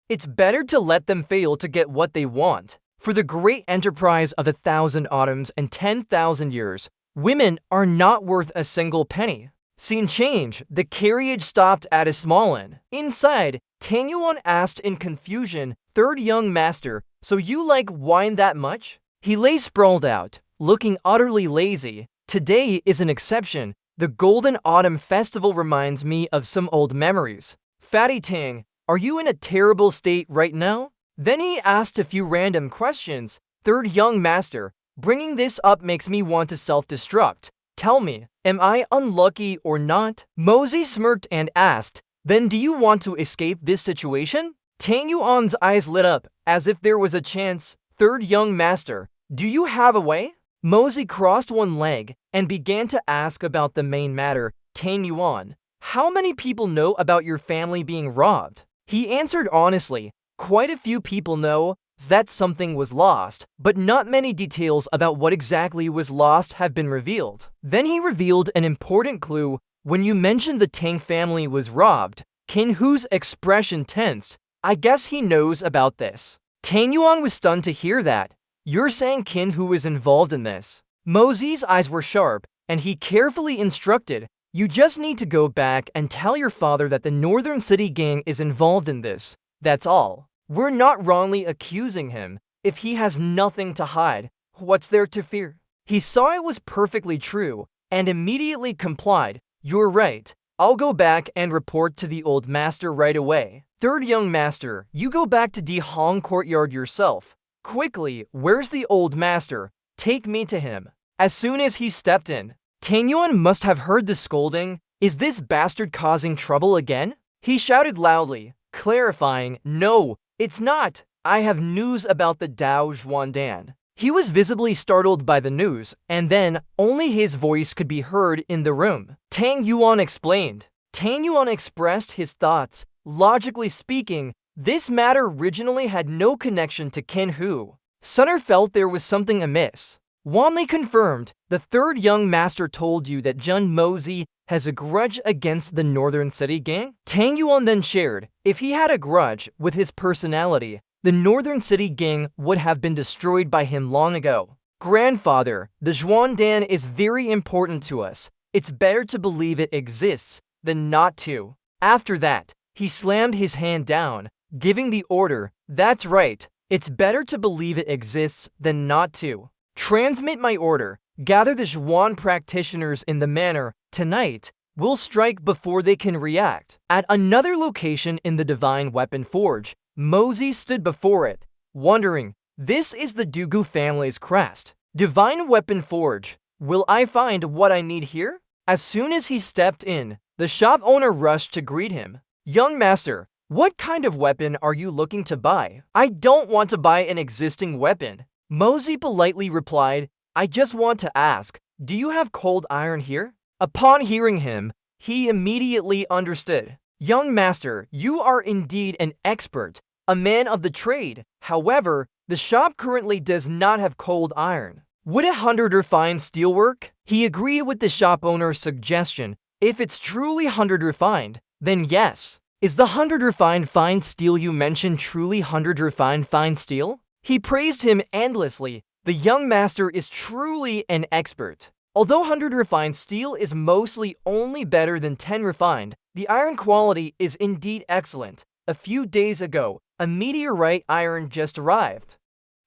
It's better to let them fail to get what they want. For the great enterprise of 1,000 autumns and 10,000 years, women are not worth a single penny. Scene change. The carriage stopped at a small inn. Inside, Tang Yuan asked in confusion, Third young master, so you like wine that much? He lay sprawled out, looking utterly lazy. Today is an exception. The Golden Autumn Festival reminds me of some old memories. Fatty Tang, are you in a terrible state right now? Then he asked a few random questions. Third young master, bringing this up makes me want to self-destruct. Tell me, am I unlucky or not? Mosey smirked and asked, then do you want to escape this situation? Tang Yuan's eyes lit up, as if there was a chance. Third young master, do you have a way? Mosey crossed one leg and began to ask about the main matter. Tang Yuan, how many people know about your family being robbed? He answered honestly, quite a few people know that something was lost, but not many details about what exactly was lost have been revealed. Then he revealed an important clue. When you mentioned the Tang family was robbed, Qin Hu's expression tensed. I guess he knows about this. Tang Yuan was stunned to hear that. You're saying Qin Hu is involved in this? Mosey's eyes were sharp, and he carefully instructed, you just need to go back and tell your father that the Northern City gang is involved in this. That's all. We're not wrongly accusing him. If he has nothing to hide, what's there to fear? He saw it was perfectly true and immediately complied. You're right. I'll go back and report to the old master right away. Third young master, you go back to Di Hong courtyard yourself. Quickly, where's the old master? Take me to him. As soon as he stepped in, Tang Yuan must have heard the scolding. Is this bastard causing trouble again? He shouted loudly, clarifying, no, it's not. I have news about the Dao Zhuandan. He was visibly startled by the news, and then only his voice could be heard in the room. Tang Yuan explained. Tang Yuan expressed his thoughts. Logically speaking, this matter originally had no connection to Qin Hu. Sunner felt there was something amiss. Wanli confirmed. The third young master told you that Jun Mozi has a grudge against the Northern City gang? Tang Yuan then shared, if he had a grudge with his personality, the Northern City gang would have been destroyed by him long ago. Grandfather, the Zhuandan is very important to us. It's better to believe it exists than not to. After that, he slammed his hand down, giving the order, that's right, it's better to believe it exists than not to. Transmit my order. Gather the Zhuan practitioners in the manor. Tonight, we'll strike before they can react. At another location in the Divine Weapon Forge, Mozi stood before it, wondering, this is the Dugu family's crest. Divine Weapon Forge, will I find what I need here? As soon as he stepped in, the shop owner rushed to greet him. Young master, what kind of weapon are you looking to buy? I don't want to buy an existing weapon. Mozi politely replied, I just want to ask, do you have cold iron here? Upon hearing him, he immediately understood. Young master, you are indeed an expert, a man of the trade. However, the shop currently does not have cold iron. Would 100 refined steel work? He agreed with the shop owner's suggestion. If it's truly 100 refined, then yes. Is the 100 refined fine steel you mentioned truly 100 refined fine steel? He praised him endlessly. The young master is truly an expert. Although 100 refined steel is mostly only better than 10 refined, the iron quality is indeed excellent. A few days ago, a meteorite iron just arrived.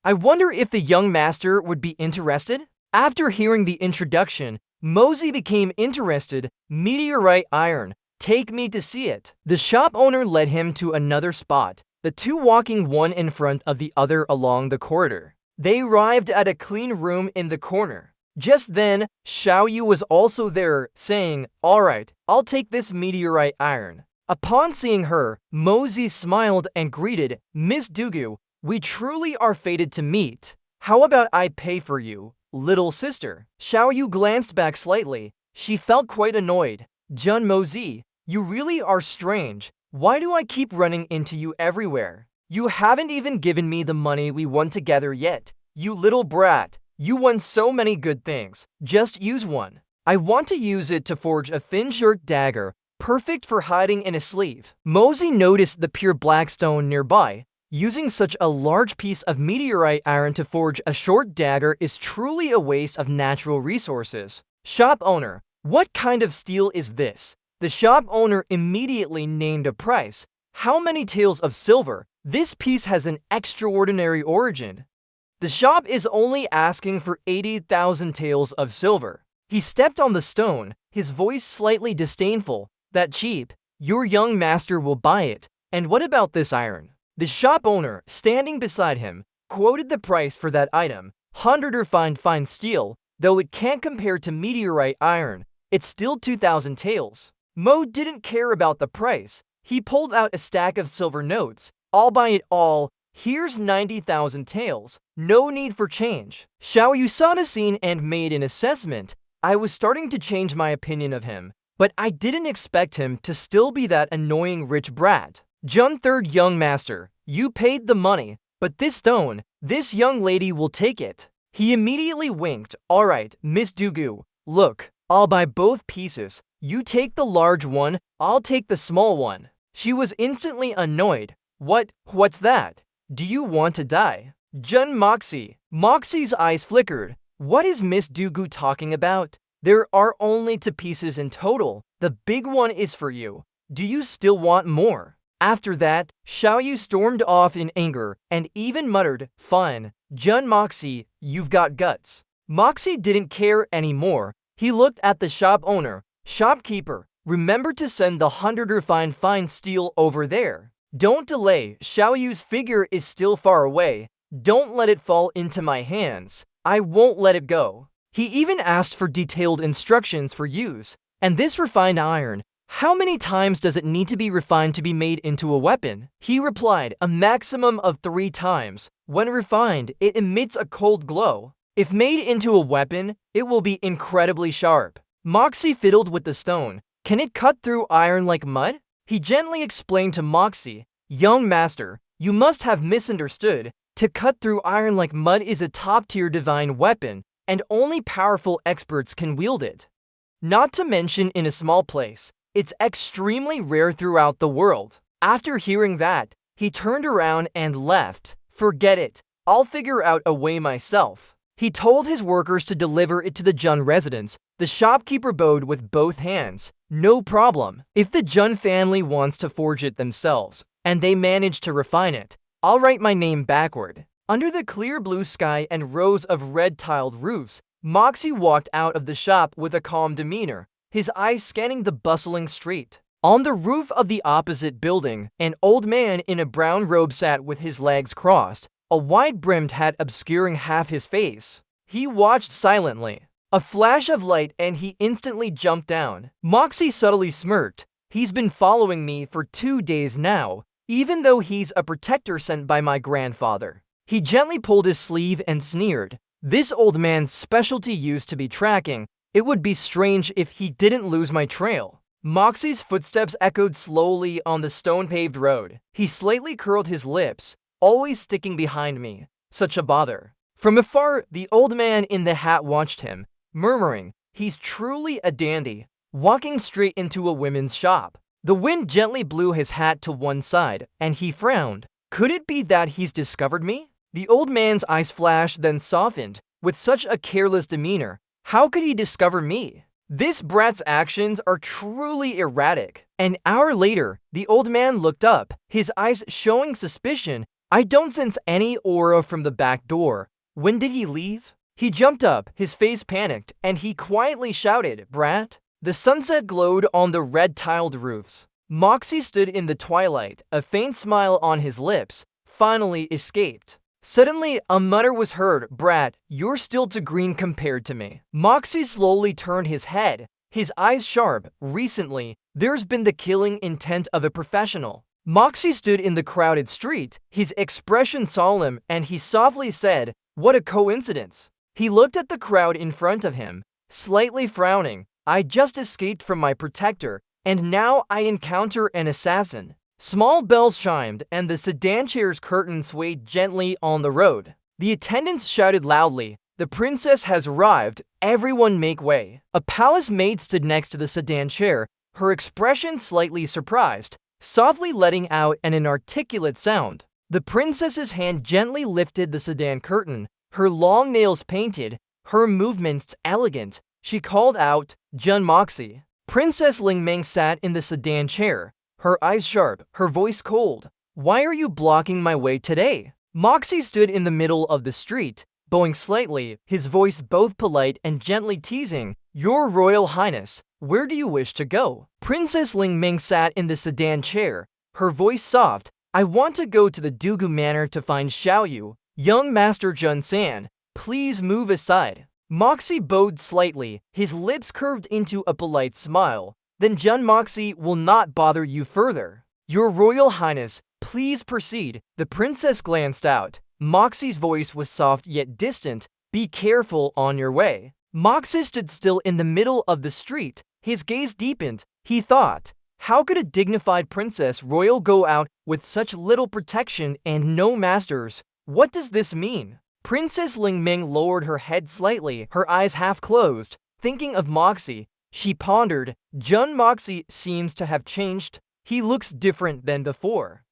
I wonder if the young master would be interested? After hearing the introduction, Mozi became interested. Meteorite iron. Take me to see it. The shop owner led him to another spot, the two walking one in front of the other along the corridor. They arrived at a clean room in the corner. Just then, Xiaoyu was also there, saying, alright, I'll take this meteorite iron. Upon seeing her, Mozi smiled and greeted, Miss Dugu, we truly are fated to meet. How about I pay for you, little sister? Xiaoyu glanced back slightly. She felt quite annoyed. Jun Mozi, you really are strange. Why do I keep running into you everywhere? You haven't even given me the money we won together yet. You little brat. You won so many good things. Just use one. I want to use it to forge a thin shirt dagger, perfect for hiding in a sleeve. Mozi noticed the pure black stone nearby. Using such a large piece of meteorite iron to forge a short dagger is truly a waste of natural resources. Shop owner, what kind of steel is this? The shop owner immediately named a price. How many taels of silver? This piece has an extraordinary origin. The shop is only asking for 80,000 taels of silver. He stepped on the stone, his voice slightly disdainful. That cheap. Your young master will buy it. And what about this iron? The shop owner, standing beside him, quoted the price for that item. 100 refined fine steel, though it can't compare to meteorite iron. It's still 2,000 taels. Mo didn't care about the price. He pulled out a stack of silver notes. I'll buy it all. Here's 90,000 taels. No need for change. Xiaoyu saw the scene and made an assessment. I was starting to change my opinion of him, but I didn't expect him to still be that annoying rich brat. Jun third young master, you paid the money, but this stone, this young lady will take it. He immediately winked. Alright, Miss Dugu, look, I'll buy both pieces. You take the large one, I'll take the small one. She was instantly annoyed. What's that? Do you want to die? Jun Moxie. Moxie's eyes flickered. What is Miss Dugu talking about? There are only 2 pieces in total. The big one is for you. Do you still want more? After that, Xiaoyu stormed off in anger and even muttered, fine, Jun Moxie, you've got guts. Moxie didn't care anymore. He looked at the shop owner. Shopkeeper, remember to send the 100 refined fine steel over there. Don't delay. Xiaoyu's figure is still far away. Don't let it fall into my hands. I won't let it go. He even asked for detailed instructions for use. And this refined iron, How many times does it need to be refined to be made into a weapon? He replied, a maximum of 3 times. When refined, it emits a cold glow. If made into a weapon, it will be incredibly sharp. Moxie fiddled with the stone. Can it cut through iron like mud? He gently explained to Moxie, young master, you must have misunderstood. To cut through iron like mud is a top-tier divine weapon, and only powerful experts can wield it. Not to mention in a small place. It's extremely rare throughout the world. After hearing that, he turned around and left. Forget it. I'll figure out a way myself. He told his workers to deliver it to the Jun residence. The shopkeeper bowed with both hands. No problem. If the Jun family wants to forge it themselves, and they manage to refine it, I'll write my name backward. Under the clear blue sky and rows of red-tiled roofs, Moxie walked out of the shop with a calm demeanor, his eyes scanning the bustling street. On the roof of the opposite building, an old man in a brown robe sat with his legs crossed, a wide-brimmed hat obscuring half his face. He watched silently. A flash of light and he instantly jumped down. Moxie subtly smirked. He's been following me for 2 days now, even though he's a protector sent by my grandfather. He gently pulled his sleeve and sneered. This old man's specialty used to be tracking. It would be strange if he didn't lose my trail. Moxie's footsteps echoed slowly on the stone-paved road. He slightly curled his lips, always sticking behind me. Such a bother. From afar, the old man in the hat watched him, murmuring, he's truly a dandy, walking straight into a women's shop. The wind gently blew his hat to one side, and he frowned. Could it be that he's discovered me? The old man's eyes flashed, then softened. With such a careless demeanor, how could he discover me? This brat's actions are truly erratic. An hour later, the old man looked up, his eyes showing suspicion. I don't sense any aura from the back door. When did he leave? He jumped up, his face panicked, and he quietly shouted, Brat. The sunset glowed on the red-tiled roofs. Moxie stood in the twilight, a faint smile on his lips, finally escaped. Suddenly, a mutter was heard, Brat, you're still too green compared to me. Moxie slowly turned his head, his eyes sharp. Recently, there's been the killing intent of a professional. Moxie stood in the crowded street, his expression solemn, and he softly said, what a coincidence. He looked at the crowd in front of him, slightly frowning. I just escaped from my protector, and now I encounter an assassin. Small bells chimed, and the sedan chair's curtain swayed gently on the road. The attendants shouted loudly, the princess has arrived, everyone make way. A palace maid stood next to the sedan chair, her expression slightly surprised, softly letting out an inarticulate sound. The princess's hand gently lifted the sedan curtain, her long nails painted, her movements elegant. She called out, Jun Moxie. Princess Lingming sat in the sedan chair, her eyes sharp, her voice cold. Why are you blocking my way today? Moxie stood in the middle of the street, bowing slightly, his voice both polite and gently teasing. Your Royal Highness, where do you wish to go? Princess Lingming sat in the sedan chair, her voice soft. I want to go to the Dugu Manor to find Xiaoyu. Young Master Jun San, please move aside. Moxie bowed slightly, his lips curved into a polite smile. Then Jun Moxie will not bother you further. Your Royal Highness, please proceed. The princess glanced out. Moxie's voice was soft yet distant. Be careful on your way. Moxie stood still in the middle of the street. His gaze deepened. He thought, how could a dignified princess royal go out with such little protection and no masters? What does this mean? Princess Lingming lowered her head slightly, her eyes half closed. Thinking of Moxie, she pondered, Jun Moxie seems to have changed. He looks different than before.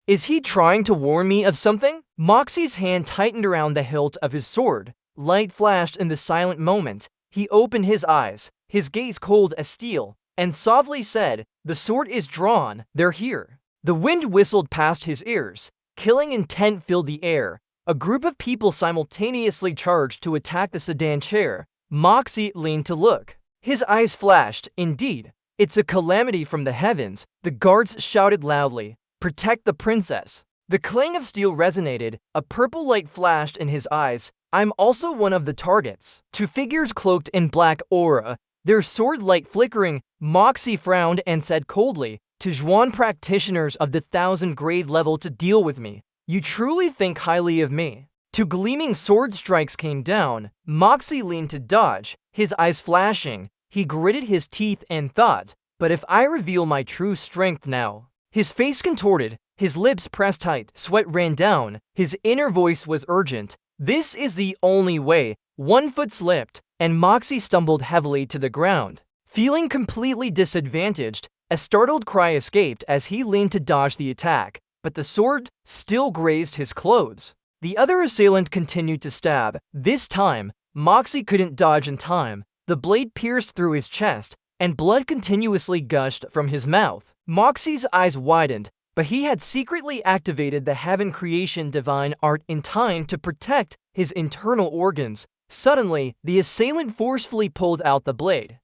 Is he trying to warn me of something? Moxie's hand tightened around the hilt of his sword. Light flashed in the silent moment. He opened his eyes, his gaze cold as steel, and softly said, the sword is drawn, they're here. The wind whistled past his ears. Killing intent filled the air. A group of people simultaneously charged to attack the sedan chair. Moxie leaned to look. His eyes flashed. Indeed, it's a calamity from the heavens. The guards shouted loudly, protect the princess. The clang of steel resonated. A purple light flashed in his eyes. I'm also one of the targets. Two figures cloaked in black aura, their sword light flickering, Moxie frowned and said coldly, "To Zhuan practitioners of the 1000 grade level to deal with me. You truly think highly of me." Two gleaming sword strikes came down. Moxie leaned to dodge, his eyes flashing. He gritted his teeth and thought, "But if I reveal my true strength now?" His face contorted, his lips pressed tight, sweat ran down. His inner voice was urgent. This is the only way. One foot slipped, and Moxie stumbled heavily to the ground. Feeling completely disadvantaged, a startled cry escaped as he leaned to dodge the attack, but the sword still grazed his clothes. The other assailant continued to stab. This time, Moxie couldn't dodge in time. The blade pierced through his chest, and blood continuously gushed from his mouth. Moxie's eyes widened, but he had secretly activated the Heaven Creation Divine Art in time to protect his internal organs. Suddenly, the assailant forcefully pulled out the blade,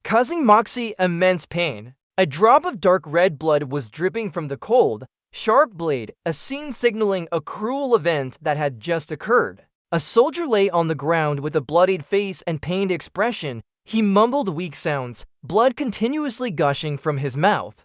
causing Moxie immense pain. A drop of dark red blood was dripping from the cold, sharp blade, a scene signaling a cruel event that had just occurred. A soldier lay on the ground with a bloodied face and pained expression. He mumbled weak sounds, blood continuously gushing from his mouth.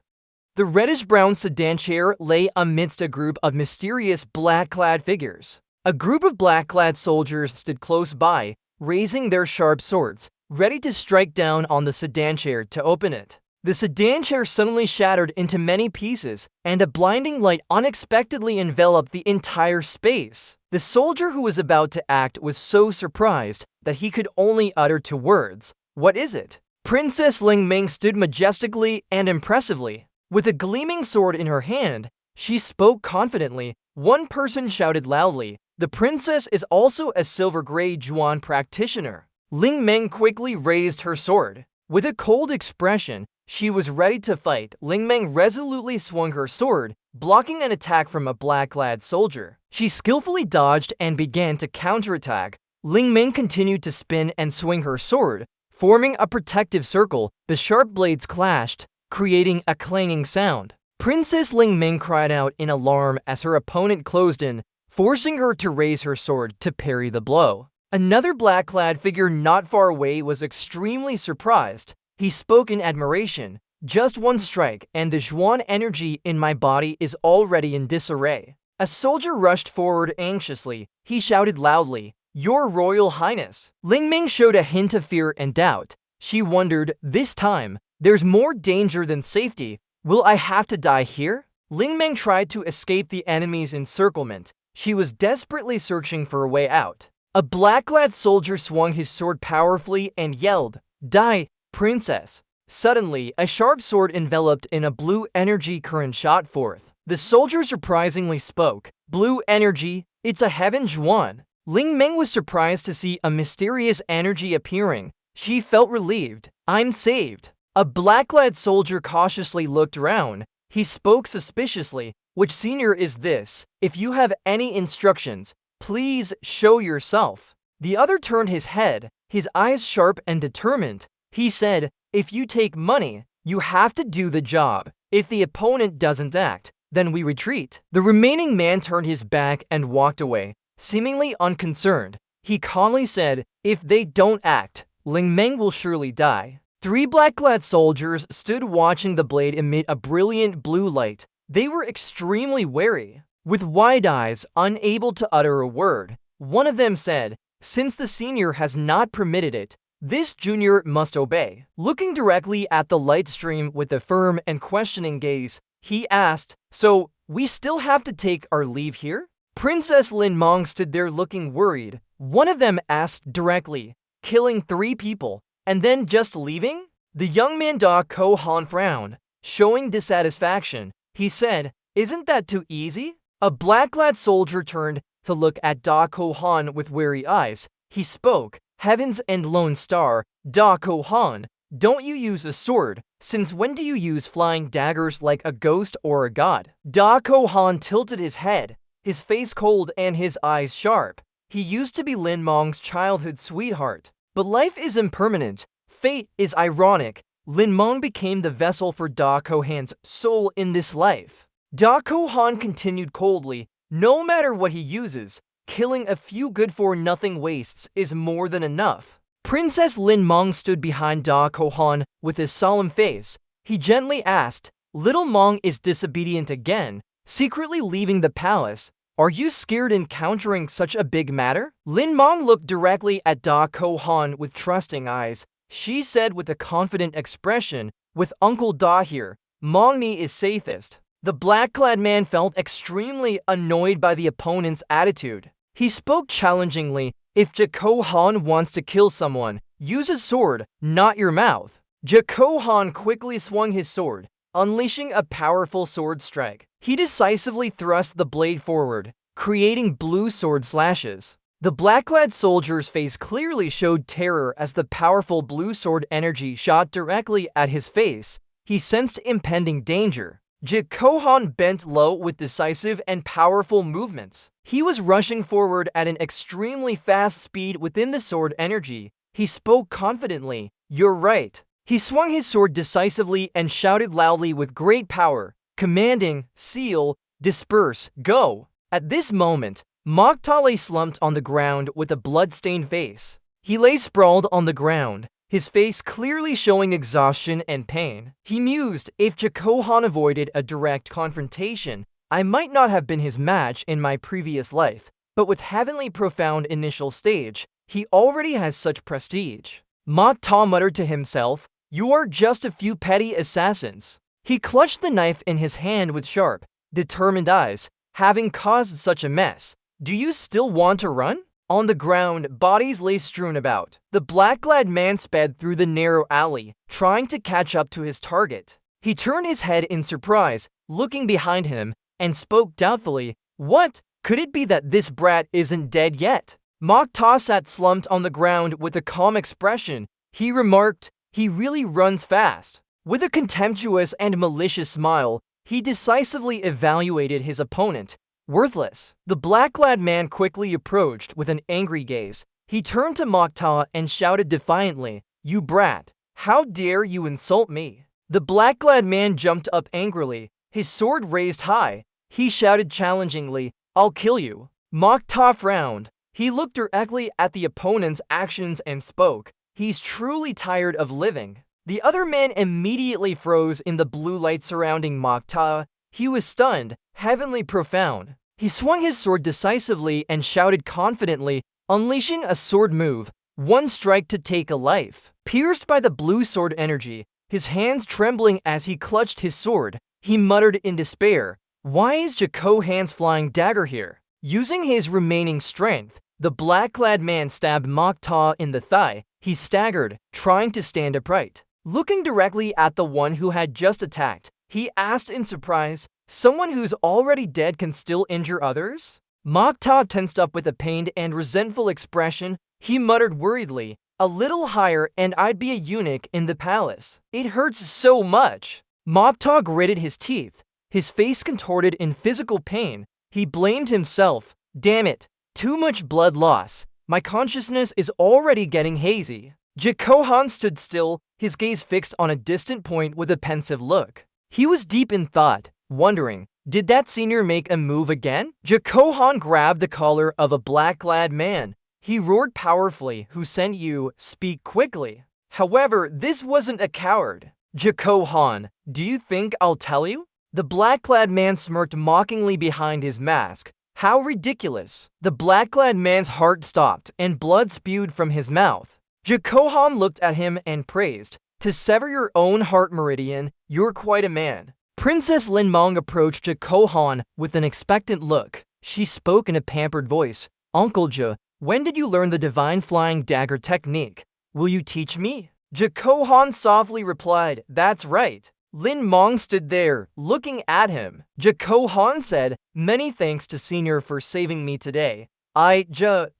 The reddish-brown sedan chair lay amidst a group of mysterious black-clad figures. A group of black-clad soldiers stood close by, raising their sharp swords, ready to strike down on the sedan chair to open it. The sedan chair suddenly shattered into many pieces, and a blinding light unexpectedly enveloped the entire space. The soldier who was about to act was so surprised that he could only utter two words. "What is it?" Princess Ling Ming stood majestically and impressively. With a gleaming sword in her hand, she spoke confidently. One person shouted loudly, "The princess is also a silver gray Zhuan practitioner." Ling Ming quickly raised her sword. With a cold expression, she was ready to fight. Ling Ming resolutely swung her sword, blocking an attack from a black-clad soldier. She skillfully dodged and began to counterattack. Ling Ming continued to spin and swing her sword, forming a protective circle. The sharp blades clashed, creating a clanging sound. Princess Ling Ming cried out in alarm as her opponent closed in, forcing her to raise her sword to parry the blow. Another black-clad figure not far away was extremely surprised. He spoke in admiration. "Just one strike, and the Zhuan energy in my body is already in disarray." A soldier rushed forward anxiously. He shouted loudly, "Your Royal Highness!" Ling Ming showed a hint of fear and doubt. She wondered, "This time, there's more danger than safety. Will I have to die here?" Ling Ming tried to escape the enemy's encirclement. She was desperately searching for a way out. A black-clad soldier swung his sword powerfully and yelled, "Die, princess!" Suddenly, a sharp sword enveloped in a blue energy current shot forth. The soldier surprisingly spoke, "Blue energy, it's a Heaven Zhuan." Ling Ming was surprised to see a mysterious energy appearing. She felt relieved. "I'm saved." A black-clad soldier cautiously looked around. He spoke suspiciously, "Which senior is this? If you have any instructions, please show yourself." The other turned his head, his eyes sharp and determined. He said, "If you take money, you have to do the job. If the opponent doesn't act, then we retreat." The remaining man turned his back and walked away, seemingly unconcerned. He calmly said, "If they don't act, Ling Ming will surely die." Three black-clad soldiers stood watching the blade emit a brilliant blue light. They were extremely wary. With wide eyes, unable to utter a word, one of them said, "Since the senior has not permitted it, this junior must obey." Looking directly at the light stream with a firm and questioning gaze, he asked, "So, we still have to take our leave here?" Princess Lin Mong stood there looking worried. One of them asked directly, "Killing 3 people, and then just leaving?" The young man Da Ko Han frowned, showing dissatisfaction. He said, "Isn't that too easy?" A black-clad soldier turned to look at Da Ko Han with wary eyes. He spoke, "Heavens and Lone Star, Da Ko Han, don't you use a sword? Since when do you use flying daggers like a ghost or a god?" Da Ko Han tilted his head, his face cold and his eyes sharp. He used to be Lin Mong's childhood sweetheart. But life is impermanent. Fate is ironic. Lin Mong became the vessel for Da Ko Han's soul in this life. Da Ko Han continued coldly, "No matter what he uses, killing a few good-for-nothing wastes is more than enough." Princess Lin Mong stood behind Da Kohan with his solemn face. He gently asked, "Little Mong is disobedient again, secretly leaving the palace. Are you scared encountering such a big matter?" Lin Mong looked directly at Da Kohan with trusting eyes. She said with a confident expression, "With Uncle Da here, Mongni is safest." The black-clad man felt extremely annoyed by the opponent's attitude. He spoke challengingly, "If Jako Han wants to kill someone, use a sword, not your mouth." Jako Han quickly swung his sword, unleashing a powerful sword strike. He decisively thrust the blade forward, creating blue sword slashes. The black-clad soldier's face clearly showed terror as the powerful blue sword energy shot directly at his face. He sensed impending danger. Jako Han bent low with decisive and powerful movements. He was rushing forward at an extremely fast speed within the sword energy. He spoke confidently, "You're right." He swung his sword decisively and shouted loudly with great power, commanding, "Seal, disperse, go." At this moment, Mokta lay slumped on the ground with a blood-stained face. He lay sprawled on the ground, his face clearly showing exhaustion and pain. He mused, "If Jako Han avoided a direct confrontation, I might not have been his match in my previous life, but with heavenly profound initial stage, he already has such prestige." Mokta muttered to himself, "You are just a few petty assassins." He clutched the knife in his hand with sharp, determined eyes. "Having caused such a mess, do you still want to run?" On the ground, bodies lay strewn about. The black-clad man sped through the narrow alley, trying to catch up to his target. He turned his head in surprise, looking behind him, and spoke doubtfully, "What? Could it be that this brat isn't dead yet?" Mokta sat slumped on the ground with a calm expression. He remarked, "He really runs fast." With a contemptuous and malicious smile, he decisively evaluated his opponent. Worthless. The black-clad man quickly approached with an angry gaze. He turned to Mokta and shouted defiantly, "You brat! How dare you insult me?" The black-clad man jumped up angrily, his sword raised high. He shouted challengingly, "I'll kill you." Mokta frowned. He looked directly at the opponent's actions and spoke, "He's truly tired of living." The other man immediately froze in the blue light surrounding Mokta. He was stunned, heavenly profound. He swung his sword decisively and shouted confidently, unleashing a sword move, one strike to take a life. Pierced by the blue sword energy, his hands trembling as he clutched his sword, he muttered in despair, "Why is Jako Han's flying dagger here?" Using his remaining strength, the black-clad man stabbed Mokta in the thigh. He staggered, trying to stand upright. Looking directly at the one who had just attacked, he asked in surprise, "Someone who's already dead can still injure others?" Mokta tensed up with a pained and resentful expression. He muttered worriedly, "A little higher and I'd be a eunuch in the palace. It hurts so much." Mokta gritted his teeth, his face contorted in physical pain. He blamed himself. "Damn it, too much blood loss. My consciousness is already getting hazy." Jako Han stood still, his gaze fixed on a distant point with a pensive look. He was deep in thought, wondering, did that senior make a move again? Jako Han grabbed the collar of a black-clad man. He roared powerfully, "Who sent you? Speak quickly." However, this wasn't a coward. "Jako Han, do you think I'll tell you?" The black-clad man smirked mockingly behind his mask. How ridiculous. The black-clad man's heart stopped, and blood spewed from his mouth. Jako Han looked at him and praised, "To sever your own heart meridian, you're quite a man." Princess Lin Mong approached Jako Han with an expectant look. She spoke in a pampered voice, "Uncle Ja, when did you learn the divine flying dagger technique? Will you teach me?" Jako Han softly replied, "That's right." Lin Mong stood there, looking at him. Jako Han said, "Many thanks to Senior for saving me today. I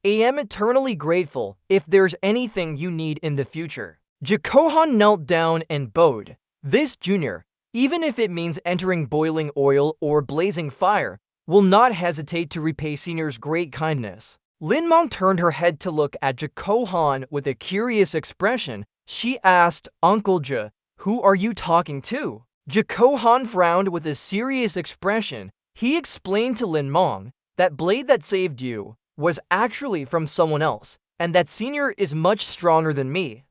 am eternally grateful if there's anything you need in the future." Jako Han knelt down and bowed. "This junior, even if it means entering boiling oil or blazing fire, will not hesitate to repay Senior's great kindness." Lin Mong turned her head to look at Jako Han with a curious expression. She asked, "Uncle Ja, who are you talking to?" Jako Han frowned with a serious expression. He explained to Lin Mong, "That blade that saved you was actually from someone else, and that senior is much stronger than me.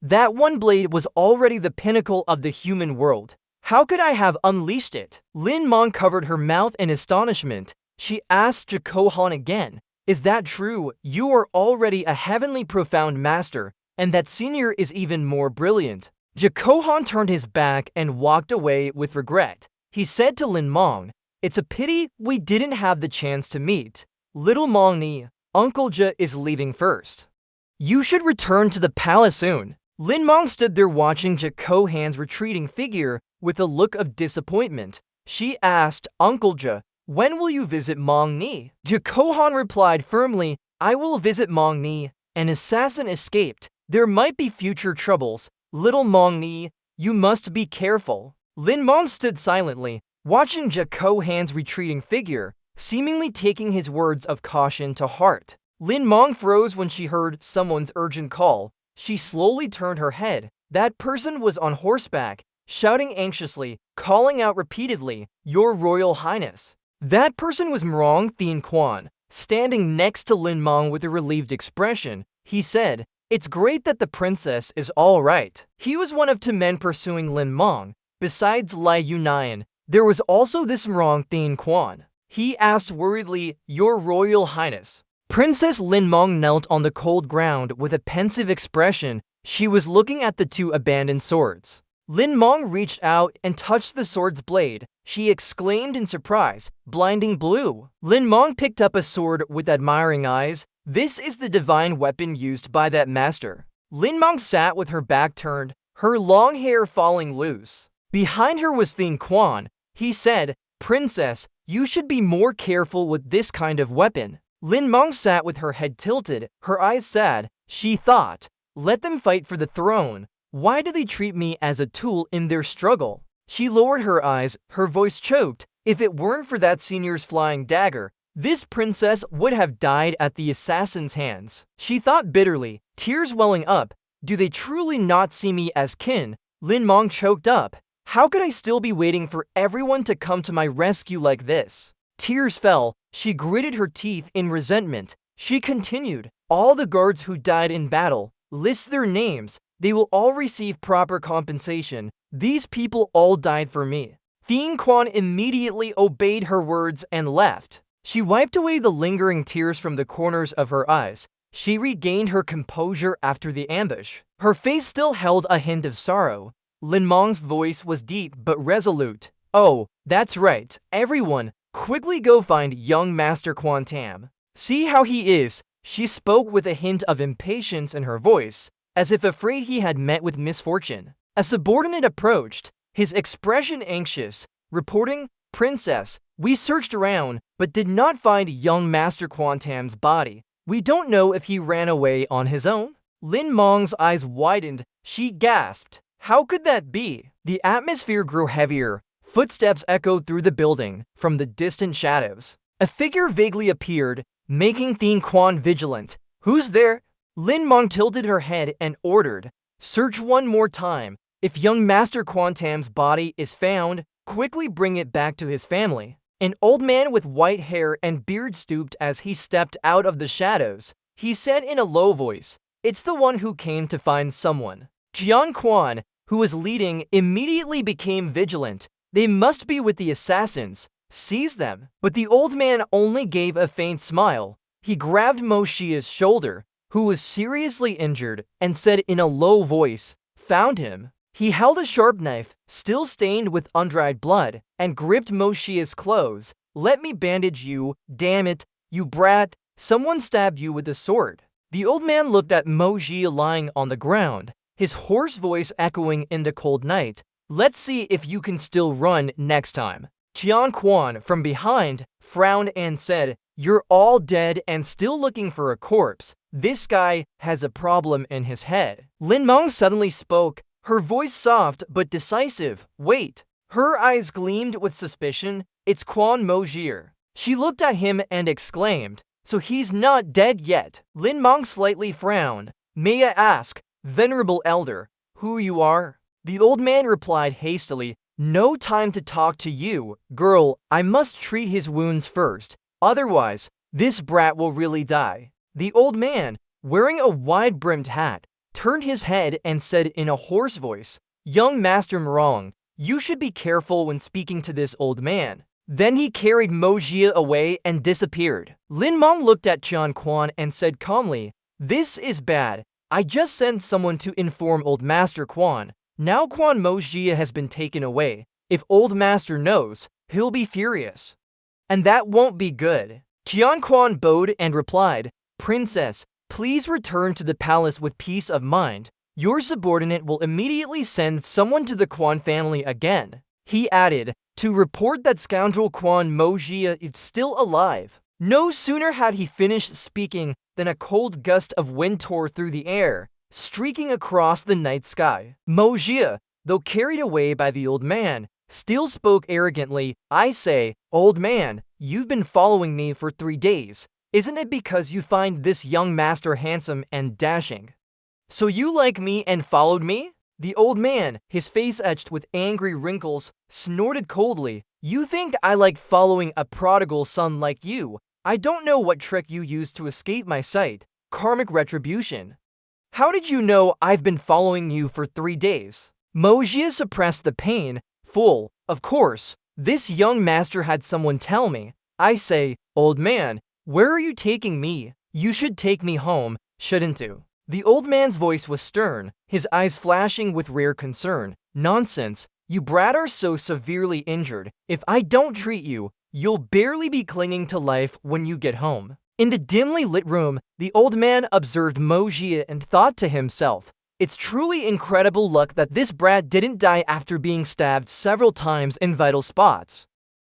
That one blade was already the pinnacle of the human world. How could I have unleashed it? Lin Mong covered her mouth in astonishment. She asked Jacohan again, is that true? You are already a heavenly profound master, and that senior is even more brilliant. Jacohan turned his back and walked away with regret. He said to Lin Mong, it's a pity we didn't have the chance to meet. Little Mong Ni, Uncle Ja is leaving first. You should return to the palace soon. Lin Mong stood there watching Jacohan's retreating figure with a look of disappointment. She asked, Uncle Ja, when will you visit Mong Ni? Jacohan replied firmly, I will visit Mong Ni. An assassin escaped. There might be future troubles. Little Mong Ni, you must be careful. Lin Mong stood silently, watching Jacohan's retreating figure, seemingly taking his words of caution to heart. Lin Mong froze when she heard someone's urgent call. She slowly turned her head. That person was on horseback, shouting anxiously, calling out repeatedly, Your Royal Highness. That person was Mrong Thien Quan, standing next to Lin Mong with a relieved expression. He said, it's great that the princess is all right. He was one of 2 men pursuing Lin Mong. Besides Lai Yunayan, there was also this Mrong Thien Quan. He asked worriedly, Your Royal Highness. Princess Lin Mong knelt on the cold ground with a pensive expression. She was looking at the 2 abandoned swords. Lin Mong reached out and touched the sword's blade. She exclaimed in surprise, blinding blue. Lin Mong picked up a sword with admiring eyes. This is the divine weapon used by that master. Lin Mong sat with her back turned, her long hair falling loose. Behind her was Thien Quan. He said, Princess, you should be more careful with this kind of weapon. Lin Mong sat with her head tilted, her eyes sad. She thought, let them fight for the throne. Why do they treat me as a tool in their struggle? She lowered her eyes, her voice choked. If it weren't for that senior's flying dagger, this princess would have died at the assassin's hands. She thought bitterly, tears welling up. Do they truly not see me as kin? Lin Mong choked up. How could I still be waiting for everyone to come to my rescue like this? Tears fell. She gritted her teeth in resentment. She continued, all the guards who died in battle, list their names. They will all receive proper compensation. These people all died for me. Thien Quan immediately obeyed her words and left. She wiped away the lingering tears from the corners of her eyes. She regained her composure after the ambush. Her face still held a hint of sorrow. Lin Mong's voice was deep but resolute. Oh, that's right. Everyone, quickly go find young Master Quan Tam. See how he is. She spoke with a hint of impatience in her voice, as if afraid he had met with misfortune. A subordinate approached, his expression anxious, reporting, Princess, we searched around, but did not find young Master Quan Tam's body. We don't know if he ran away on his own. Lin Mong's eyes widened. She gasped. How could that be? The atmosphere grew heavier. Footsteps echoed through the building from the distant shadows. A figure vaguely appeared, making Thien Quan vigilant. Who's there? Lin Mong tilted her head and ordered, search one more time. If young Master Quan Tam's body is found, quickly bring it back to his family. An old man with white hair and beard stooped as he stepped out of the shadows. He said in a low voice, it's the one who came to find someone. Jian Quan, who was leading, immediately became vigilant. They must be with the assassins. Seize them. But the old man only gave a faint smile. He grabbed Mo Xia's shoulder, who was seriously injured, and said in a low voice, found him. He held a sharp knife, still stained with undried blood, and gripped Mo Xia's clothes. Let me bandage you, damn it, you brat. Someone stabbed you with a sword. The old man looked at Mo Xia lying on the ground, his hoarse voice echoing in the cold night. Let's see if you can still run next time. Jian Quan, from behind, frowned and said, you're all dead and still looking for a corpse. This guy has a problem in his head. Lin Mong suddenly spoke, her voice soft but decisive. Wait. Her eyes gleamed with suspicion. It's Quan Mo Xia. She looked at him and exclaimed, so he's not dead yet. Lin Mong slightly frowned. May I ask, venerable elder, who you are? The old man replied hastily, no time to talk to you, girl. I must treat his wounds first. Otherwise, this brat will really die. The old man, wearing a wide-brimmed hat, turned his head and said in a hoarse voice, "Young Master Mrong, you should be careful when speaking to this old man." Then he carried Mo Jia away and disappeared. Lin Mong looked at Qian Quan and said calmly, "This is bad. I just sent someone to inform Old Master Quan. Now Quan Mo Jia has been taken away. If Old Master knows, he'll be furious. And that won't be good." Qian Quan bowed and replied, "Princess, please return to the palace with peace of mind. Your subordinate will immediately send someone to the Quan family again." He added, "To report that scoundrel Quan Mo Jia is still alive." No sooner had he finished speaking than a cold gust of wind tore through the air, streaking across the night sky. Mo Jia, though carried away by the old man, still spoke arrogantly, "I say, old man, you've been following me for 3 days. Isn't it because you find this young master handsome and dashing? So you like me and followed me?" The old man, his face etched with angry wrinkles, snorted coldly, "You think I like following a prodigal son like you? I don't know what trick you used to escape my sight. Karmic retribution. How did you know I've been following you for 3 days?" Mo Jia suppressed the pain. "Fool, of course, this young master had someone tell me. I say, old man, where are you taking me? You should take me home, shouldn't you?" The old man's voice was stern, his eyes flashing with rare concern. "Nonsense, you brat are so severely injured. If I don't treat you, you'll barely be clinging to life when you get home." In the dimly lit room, the old man observed Mo Jia and thought to himself, "It's truly incredible luck that this brat didn't die after being stabbed several times in vital spots.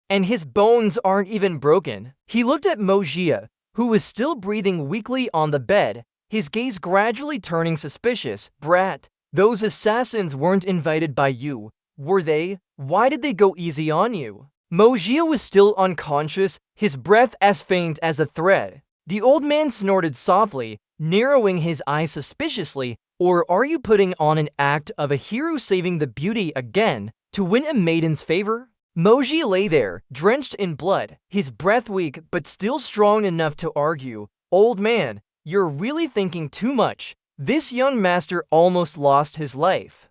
And his bones aren't even broken." He looked at Mo Jia, who was still breathing weakly on the bed, his gaze gradually turning suspicious. "Brat, those assassins weren't invited by you, were they? Why did they go easy on you?" Mo Jia was still unconscious, his breath as faint as a thread. The old man snorted softly, narrowing his eyes suspiciously. "Or are you putting on an act of a hero saving the beauty again to win a maiden's favor?" Mo Jia lay there, drenched in blood, his breath weak but still strong enough to argue, "Old man, you're really thinking too much. This young master almost lost his life.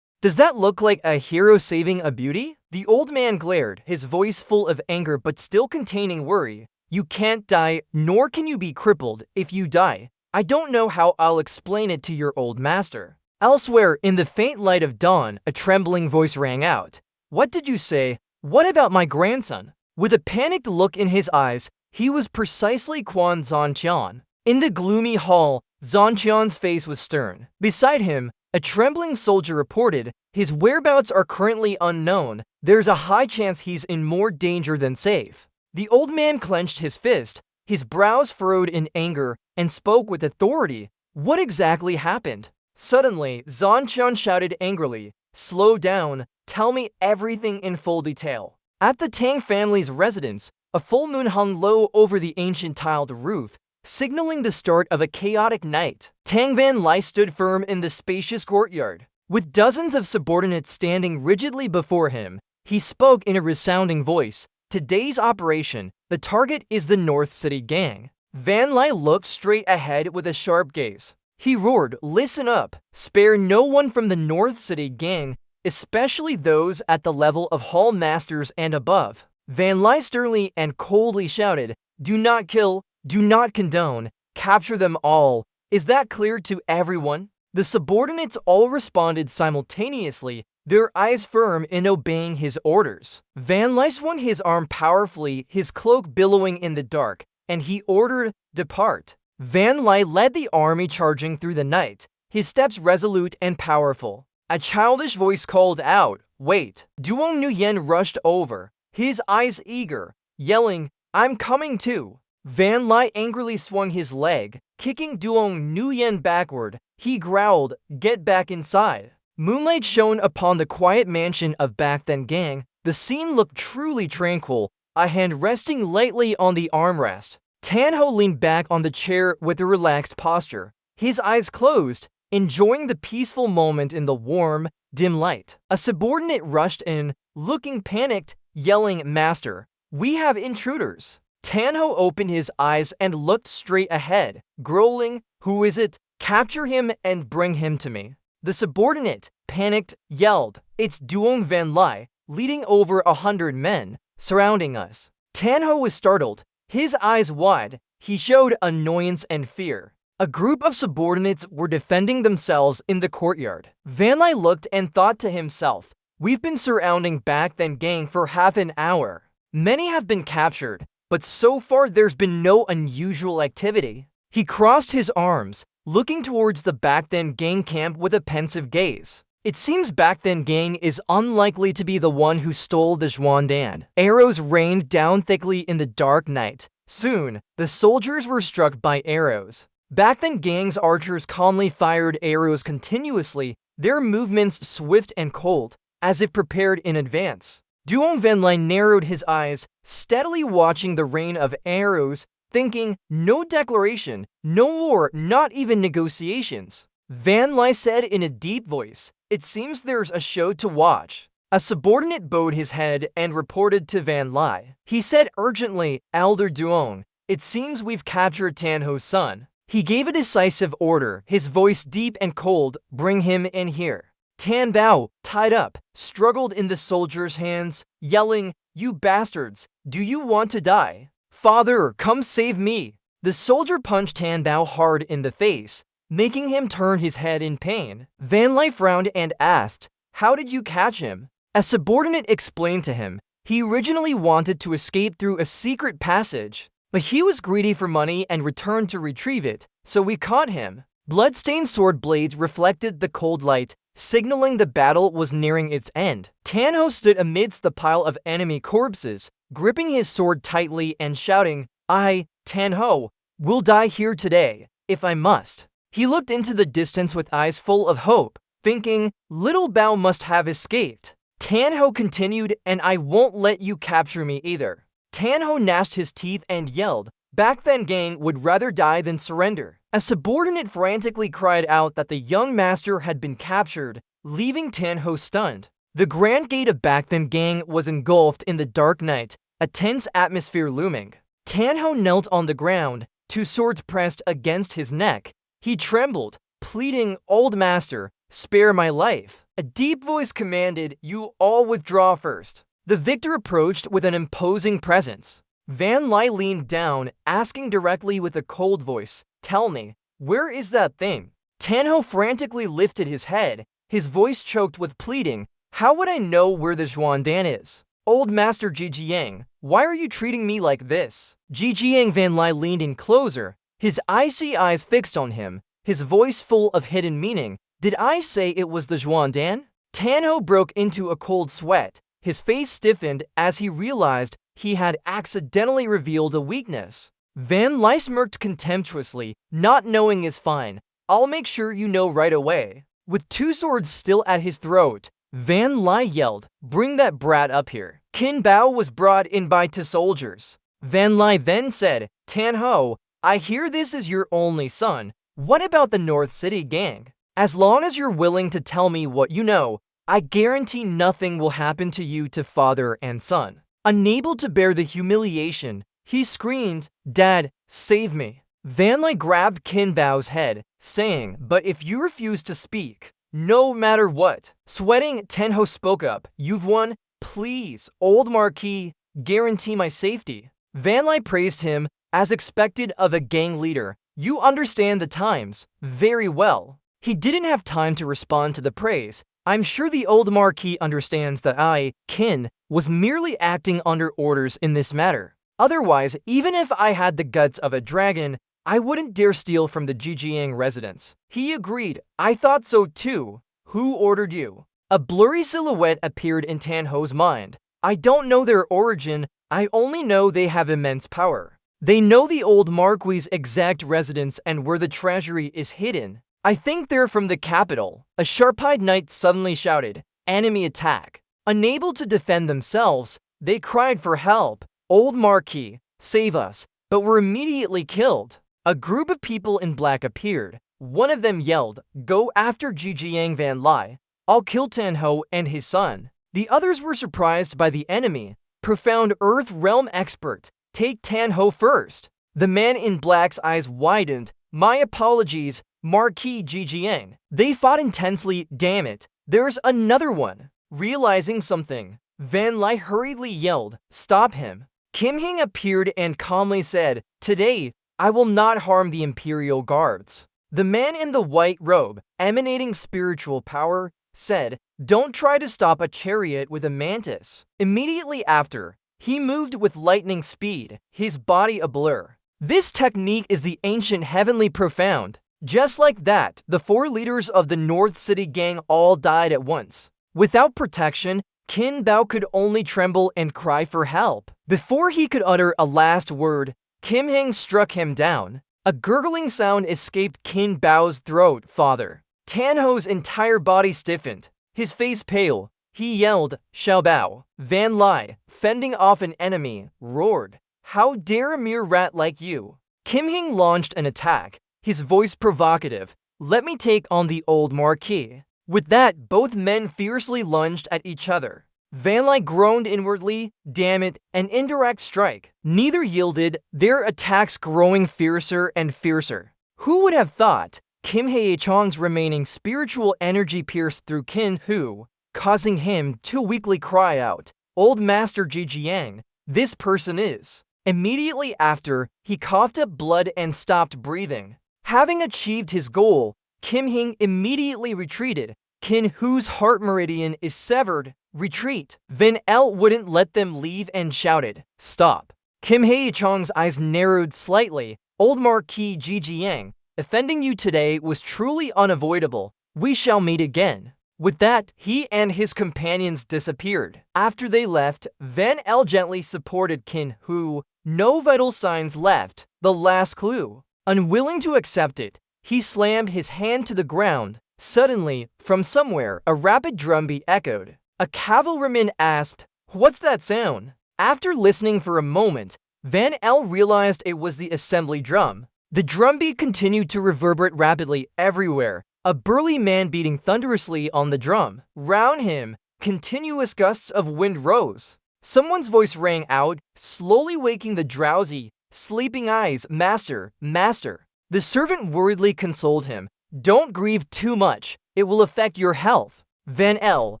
Does that look like a hero saving a beauty?" The old man glared, his voice full of anger but still containing worry. "You can't die, nor can you be crippled if you die. I don't know how I'll explain it to your old master." Elsewhere, in the faint light of dawn, a trembling voice rang out. "What did you say? What about my grandson?" With a panicked look in his eyes, he was precisely Quan Zhanqian. In the gloomy hall, Zhanqian's face was stern. Beside him, a trembling soldier reported, "His whereabouts are currently unknown. There's a high chance he's in more danger than safe." The old man clenched his fist, his brows furrowed in anger, and spoke with authority. "What exactly happened?" Suddenly, Zhanqian shouted angrily, "Slow down, tell me everything in full detail." At the Tang family's residence, a full moon hung low over the ancient tiled roof, signaling the start of a chaotic night. Tang Van Lai stood firm in the spacious courtyard. With dozens of subordinates standing rigidly before him, he spoke in a resounding voice. "Today's operation, the target is the North City gang." Van Lai looked straight ahead with a sharp gaze. He roared, "Listen up! Spare no one from the North City gang, especially those at the level of hall masters and above." Van Lai sternly and coldly shouted, "Do not kill, do not condone, capture them all. Is that clear to everyone?" The subordinates all responded simultaneously, their eyes firm in obeying his orders. Van Lai swung his arm powerfully, his cloak billowing in the dark, and he ordered, "Depart." Van Lai led the army charging through the night, his steps resolute and powerful. A childish voice called out, "Wait!" Duong Nguyen rushed over, his eyes eager, yelling, "I'm coming too." Van Lai angrily swung his leg, kicking Duong Nguyen backward. He growled, "Get back inside." Moonlight shone upon the quiet mansion of Back Then Gang. The scene looked truly tranquil, a hand resting lightly on the armrest. Tan Ho leaned back on the chair with a relaxed posture, his eyes closed, enjoying the peaceful moment in the warm, dim light. A subordinate rushed in, looking panicked, yelling, "Master, we have intruders." Tanho opened his eyes and looked straight ahead, growling, "Who is it? Capture him and bring him to me." The subordinate, panicked, yelled, "It's Duong Van Lai, leading over 100 men, surrounding us." Tanho was startled, his eyes wide. He showed annoyance and fear. A group of subordinates were defending themselves in the courtyard. Van Lai looked and thought to himself, "We've been surrounding Back Then Gang for half an hour. Many have been captured, but so far there's been no unusual activity." He crossed his arms, looking towards the Back Then Gang camp with a pensive gaze. It seems Back Then Gang is unlikely to be the one who stole the Zhuangdan. Arrows rained down thickly in the dark night. Soon, the soldiers were struck by arrows. Back Then Gang's archers calmly fired arrows continuously, their movements swift and cold, as if prepared in advance. Duong Venlai narrowed his eyes, steadily watching the rain of arrows, thinking, "No declaration, no war, not even negotiations." Van Lai said in a deep voice, "It seems there's a show to watch." A subordinate bowed his head and reported to Van Lai. He said urgently, "Elder Duong, it seems we've captured Tanho's son." He gave a decisive order, his voice deep and cold, "Bring him in here." Tan Bao, tied up, struggled in the soldier's hands, yelling, "You bastards, do you want to die? Father, come save me." The soldier punched Tan Bao hard in the face, making him turn his head in pain. Van Lai frowned and asked, "How did you catch him?" A subordinate explained to him, he originally wanted to escape through a secret passage, but he was greedy for money and returned to retrieve it, so we caught him. Bloodstained sword blades reflected the cold light, signaling the battle was nearing its end. Tanho stood amidst the pile of enemy corpses, gripping his sword tightly and shouting, "I, Tanho, will die here today, if I must." He looked into the distance with eyes full of hope, thinking, "Little Bao must have escaped." Tanho continued, "And I won't let you capture me either." Tanho gnashed his teeth and yelled, "Back Then Gang would rather die than surrender." A subordinate frantically cried out that the young master had been captured, leaving Tanho stunned. The grand gate of Back Then Gang was engulfed in the dark night, a tense atmosphere looming. Tanho knelt on the ground, two swords pressed against his neck. He trembled, pleading, "Old master, spare my life." A deep voice commanded, "You all withdraw first." The victor approached with an imposing presence. Van Lai leaned down, asking directly with a cold voice, "Tell me, where is that thing?" Tanho frantically lifted his head, his voice choked with pleading, "How would I know where the Zhuangdan is? Old Master Jijiang, why are you treating me like this?" Jijiang Van Lai leaned in closer, his icy eyes fixed on him, his voice full of hidden meaning. "Did I say it was the Zhuangdan?" Tanho broke into a cold sweat. His face stiffened as he realized he had accidentally revealed a weakness. Van Lai smirked contemptuously, "Not knowing is fine. I'll make sure you know right away." With two swords still at his throat, Van Lai yelled, "Bring that brat up here." Qin Bao was brought in by two soldiers. Van Lai then said, "Tanho, I hear this is your only son. What about the North City gang? As long as you're willing to tell me what you know, I guarantee nothing will happen to you to father and son." Unable to bear the humiliation, he screamed, "Dad, save me." Van Lai grabbed Qin Bao's head, saying, "But if you refuse to speak, no matter what." Sweating, Tanho spoke up, "You've won. Please, old Marquis, guarantee my safety." Van Lai praised him, as expected of a gang leader. "You understand the times very well." He didn't have time to respond to the praise. "I'm sure the old Marquis understands that I, Qin, was merely acting under orders in this matter. Otherwise, even if I had the guts of a dragon, I wouldn't dare steal from the Jijiang residence." He agreed, "I thought so too. Who ordered you?" A blurry silhouette appeared in Tanho's mind. "I don't know their origin, I only know they have immense power. They know the old Marquis' exact residence and where the treasury is hidden. I think they're from the capital." A sharp-eyed knight suddenly shouted, "Enemy attack." Unable to defend themselves, they cried for help. "Old Marquis, save us," but were immediately killed. A group of people in black appeared. One of them yelled, "Go after Jijiang Van Lai. I'll kill Tanho and his son." The others were surprised by the enemy, profound Earth Realm expert, take Tan Ho first." The man in black's eyes widened. "My apologies, Marquis Jijiang." They fought intensely. "Damn it, there's another one." Realizing something, Van Lai hurriedly yelled, "Stop him." Kim Hing appeared and calmly said, "Today, I will not harm the Imperial Guards." The man in the white robe, emanating spiritual power, said, "Don't try to stop a chariot with a mantis." Immediately after, he moved with lightning speed, his body a blur. This technique is the ancient heavenly profound. Just like that, the 4 leaders of the North City gang all died at once. Without protection, Qin Bao could only tremble and cry for help. Before he could utter a last word, Kim Heng struck him down. A gurgling sound escaped Qin Bao's throat. "Father." Tan Ho's entire body stiffened, his face pale. He yelled, "Xiao Bao." Van Lai, fending off an enemy, roared, "How dare a mere rat like you?" Kim Hing launched an attack, his voice provocative. "Let me take on the old Marquis." With that, both men fiercely lunged at each other. Van Lai groaned inwardly. "Damn it, an indirect strike." Neither yielded, their attacks growing fiercer and fiercer. Who would have thought? Kim Hae-chong's remaining spiritual energy pierced through Qin Hu, causing him to weakly cry out, "Old Master Jijiang, this person is." Immediately after, he coughed up blood and stopped breathing. Having achieved his goal, Kim Hing immediately retreated. Qin Hu's heart meridian is severed. Retreat. Van L wouldn't let them leave and shouted, "Stop." Kim Hae-chong's eyes narrowed slightly. "Old Marquis Jijiang, offending you today was truly unavoidable. We shall meet again." With that, he and his companions disappeared. After they left, Van L gently supported Qin Hu. No vital signs left. The last clue. Unwilling to accept it, he slammed his hand to the ground. Suddenly, from somewhere, a rapid drumbeat echoed. A cavalryman asked, "What's that sound?" After listening for a moment, Van L realized it was the assembly drum. The drumbeat continued to reverberate rapidly everywhere, a burly man beating thunderously on the drum. Round him, continuous gusts of wind rose. Someone's voice rang out, slowly waking the drowsy, sleeping eyes. "Master, master." The servant worriedly consoled him. "Don't grieve too much, it will affect your health." Van L,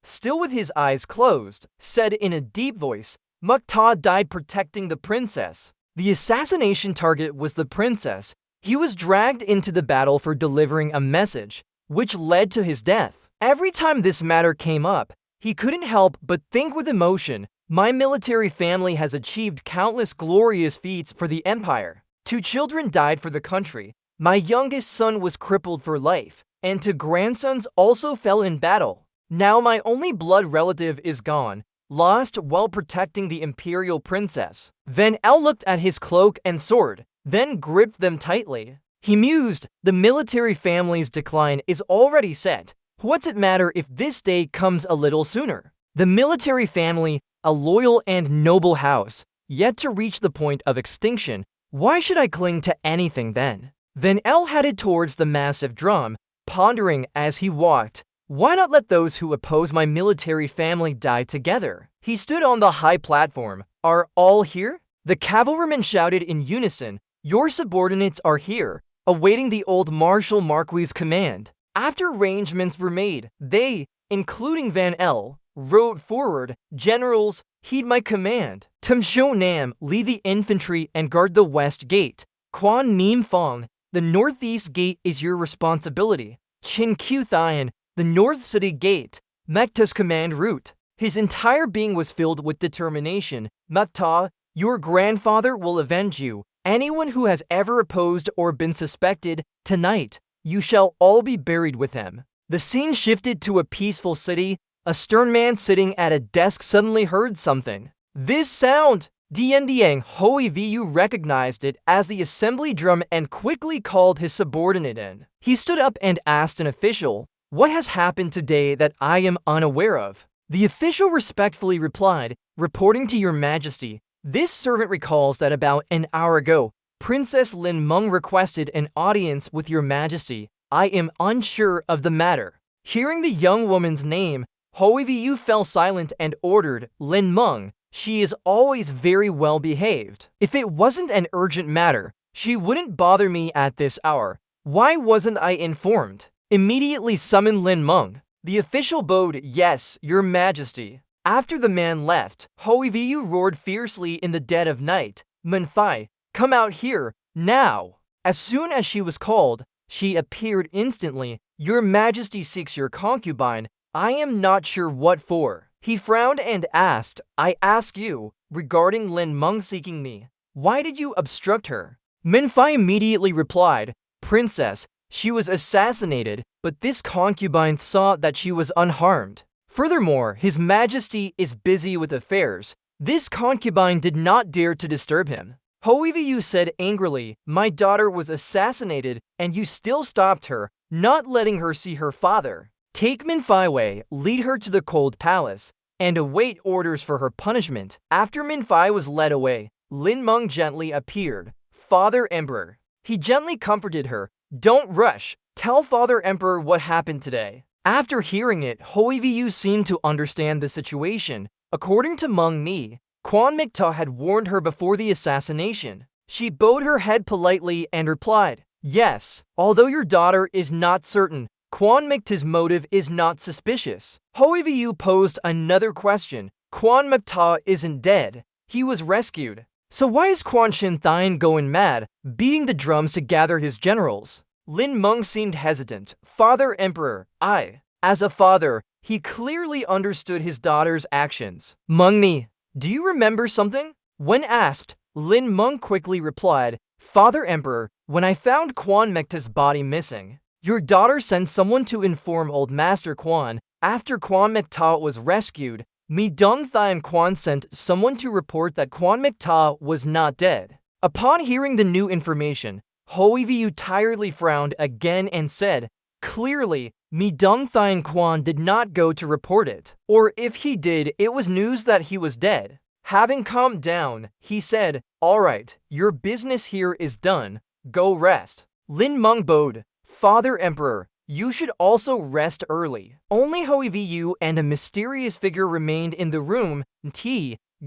still with his eyes closed, said in a deep voice, "Mukta died protecting the princess." The assassination target was the princess. He was dragged into the battle for delivering a message, which led to his death. Every time this matter came up, he couldn't help but think with emotion, "My military family has achieved countless glorious feats for the empire. 2 children died for the country. My youngest son was crippled for life, and 2 grandsons also fell in battle. Now my only blood relative is gone, lost while protecting the imperial princess." Van L looked at his cloak and sword, then gripped them tightly. He mused, "The military family's decline is already set. What's it matter if this day comes a little sooner? The military family, a loyal and noble house, yet to reach the point of extinction. Why should I cling to anything then?" Van L headed towards the massive drum, pondering as he walked, "Why not let those who oppose my military family die together?" He stood on the high platform. "Are all here?" The cavalrymen shouted in unison, "Your subordinates are here, awaiting the old Marshal Marquis' command." After arrangements were made, they, including Van L, rode forward. "Generals, heed my command. Tum Shou Nam, lead the infantry and guard the west gate. Quan Nim Fong, the northeast gate is your responsibility. Chin Q Thian, the North City gate, Mekta's command route." His entire being was filled with determination. "Mekta, your grandfather will avenge you. Anyone who has ever opposed or been suspected, tonight, you shall all be buried with him." The scene shifted to a peaceful city. A stern man sitting at a desk suddenly heard something. "This sound!" Dian Hoi Vu recognized it as the assembly drum and quickly called his subordinate in. He stood up and asked an official, "What has happened today that I am unaware of?" The official respectfully replied, "Reporting to your majesty, this servant recalls that about an hour ago, Princess Lin Meng requested an audience with your majesty. I am unsure of the matter." Hearing the young woman's name, Hoi Vu fell silent and ordered, "Lin Meng, She is always very well behaved. If it wasn't an urgent matter, she wouldn't bother me at this hour. Why wasn't I informed? Immediately summon Lin Meng. The official bowed, "Yes, your majesty." After the man left, Hoiviyu roared fiercely in the dead of night, "Menfai, come out here, now!" As soon as she was called, she appeared instantly. "Your majesty seeks your concubine. I am not sure what for." He frowned and asked, "I ask you, regarding Lin Meng seeking me, why did you obstruct her?" Menfai immediately replied, "Princess, she was assassinated, but this concubine saw that she was unharmed. Furthermore, His Majesty is busy with affairs. This concubine did not dare to disturb him." Hoiviyu said angrily, "My daughter was assassinated, and you still stopped her, not letting her see her father. Take Menfai away, lead her to the cold palace, and await orders for her punishment." After Menfai was led away, Lin Meng gently appeared. "Father Emperor." He gently comforted her. "Don't rush. Tell Father Emperor what happened today." After hearing it, Hoiviyu seemed to understand the situation. According to Meng Ni, Quan Mikta had warned her before the assassination. She bowed her head politely and replied, "Yes, although your daughter is not certain, Quan Mikta's motive is not suspicious." Hoiviyu posed another question. "Quan Mikta isn't dead. He was rescued. So why is Quan Shin going mad, beating the drums to gather his generals?" Lin Meng seemed hesitant. "Father Emperor, as a father, he clearly understood his daughter's actions." "Meng Ni, do you remember something?" When asked, Lin Meng quickly replied, "Father Emperor, when I found Quan Mekta's body missing, your daughter sent someone to inform Old Master Quan. After Quan Mekta was rescued, Mi Dongthai and Quan sent someone to report that Quan Mekta was not dead." Upon hearing the new information, Hoiviyu tiredly frowned again and said, "Clearly, Mi Dongthai and Quan did not go to report it. Or if he did, it was news that he was dead." Having calmed down, he said, "All right, your business here is done. Go rest." Lin Meng bowed. "Father Emperor, you should also rest early." Only Hoiviyu and a mysterious figure remained in the room.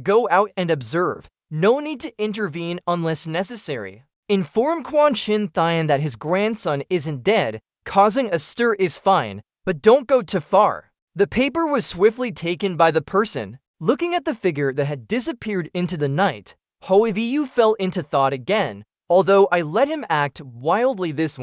"Go out and observe. No need to intervene unless necessary. Inform Quan Shin Thian that his grandson isn't dead. Causing a stir is fine, but don't go too far." The paper was swiftly taken by the person. Looking at the figure that had disappeared into the night, Hoiviyu fell into thought again. "Although I let him act wildly this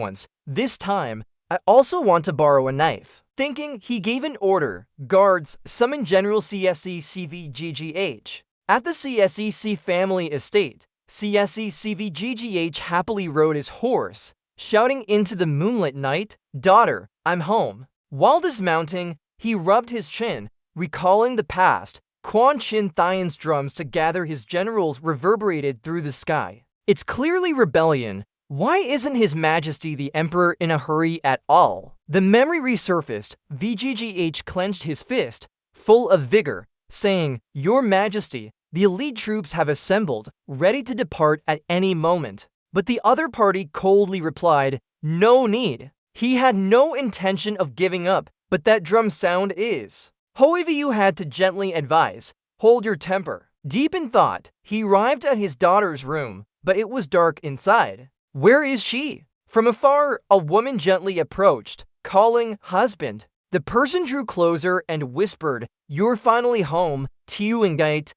time, I also want to borrow a knife." Thinking, he gave an order. "Guards, summon General CSE-CVGGH." At the CSE-C family estate, CSE-CVGGH happily rode his horse, shouting into the moonlit night, "Daughter, I'm home." While dismounting, he rubbed his chin, recalling the past. Quan Shin Thian's drums to gather his generals reverberated through the sky. "It's clearly rebellion. Why isn't His Majesty the Emperor in a hurry at all?" The memory resurfaced. VGGH clenched his fist, full of vigor, saying, "Your Majesty, the elite troops have assembled, ready to depart at any moment." But the other party coldly replied, "No need." He had no intention of giving up, but that drum sound is. Hoiviyu had to gently advise, "Hold your temper." Deep in thought, he arrived at his daughter's room, but it was dark inside. "Where is she?" From afar, a woman gently approached, calling, "Husband." The person drew closer and whispered, "You're finally home, Tiuingite."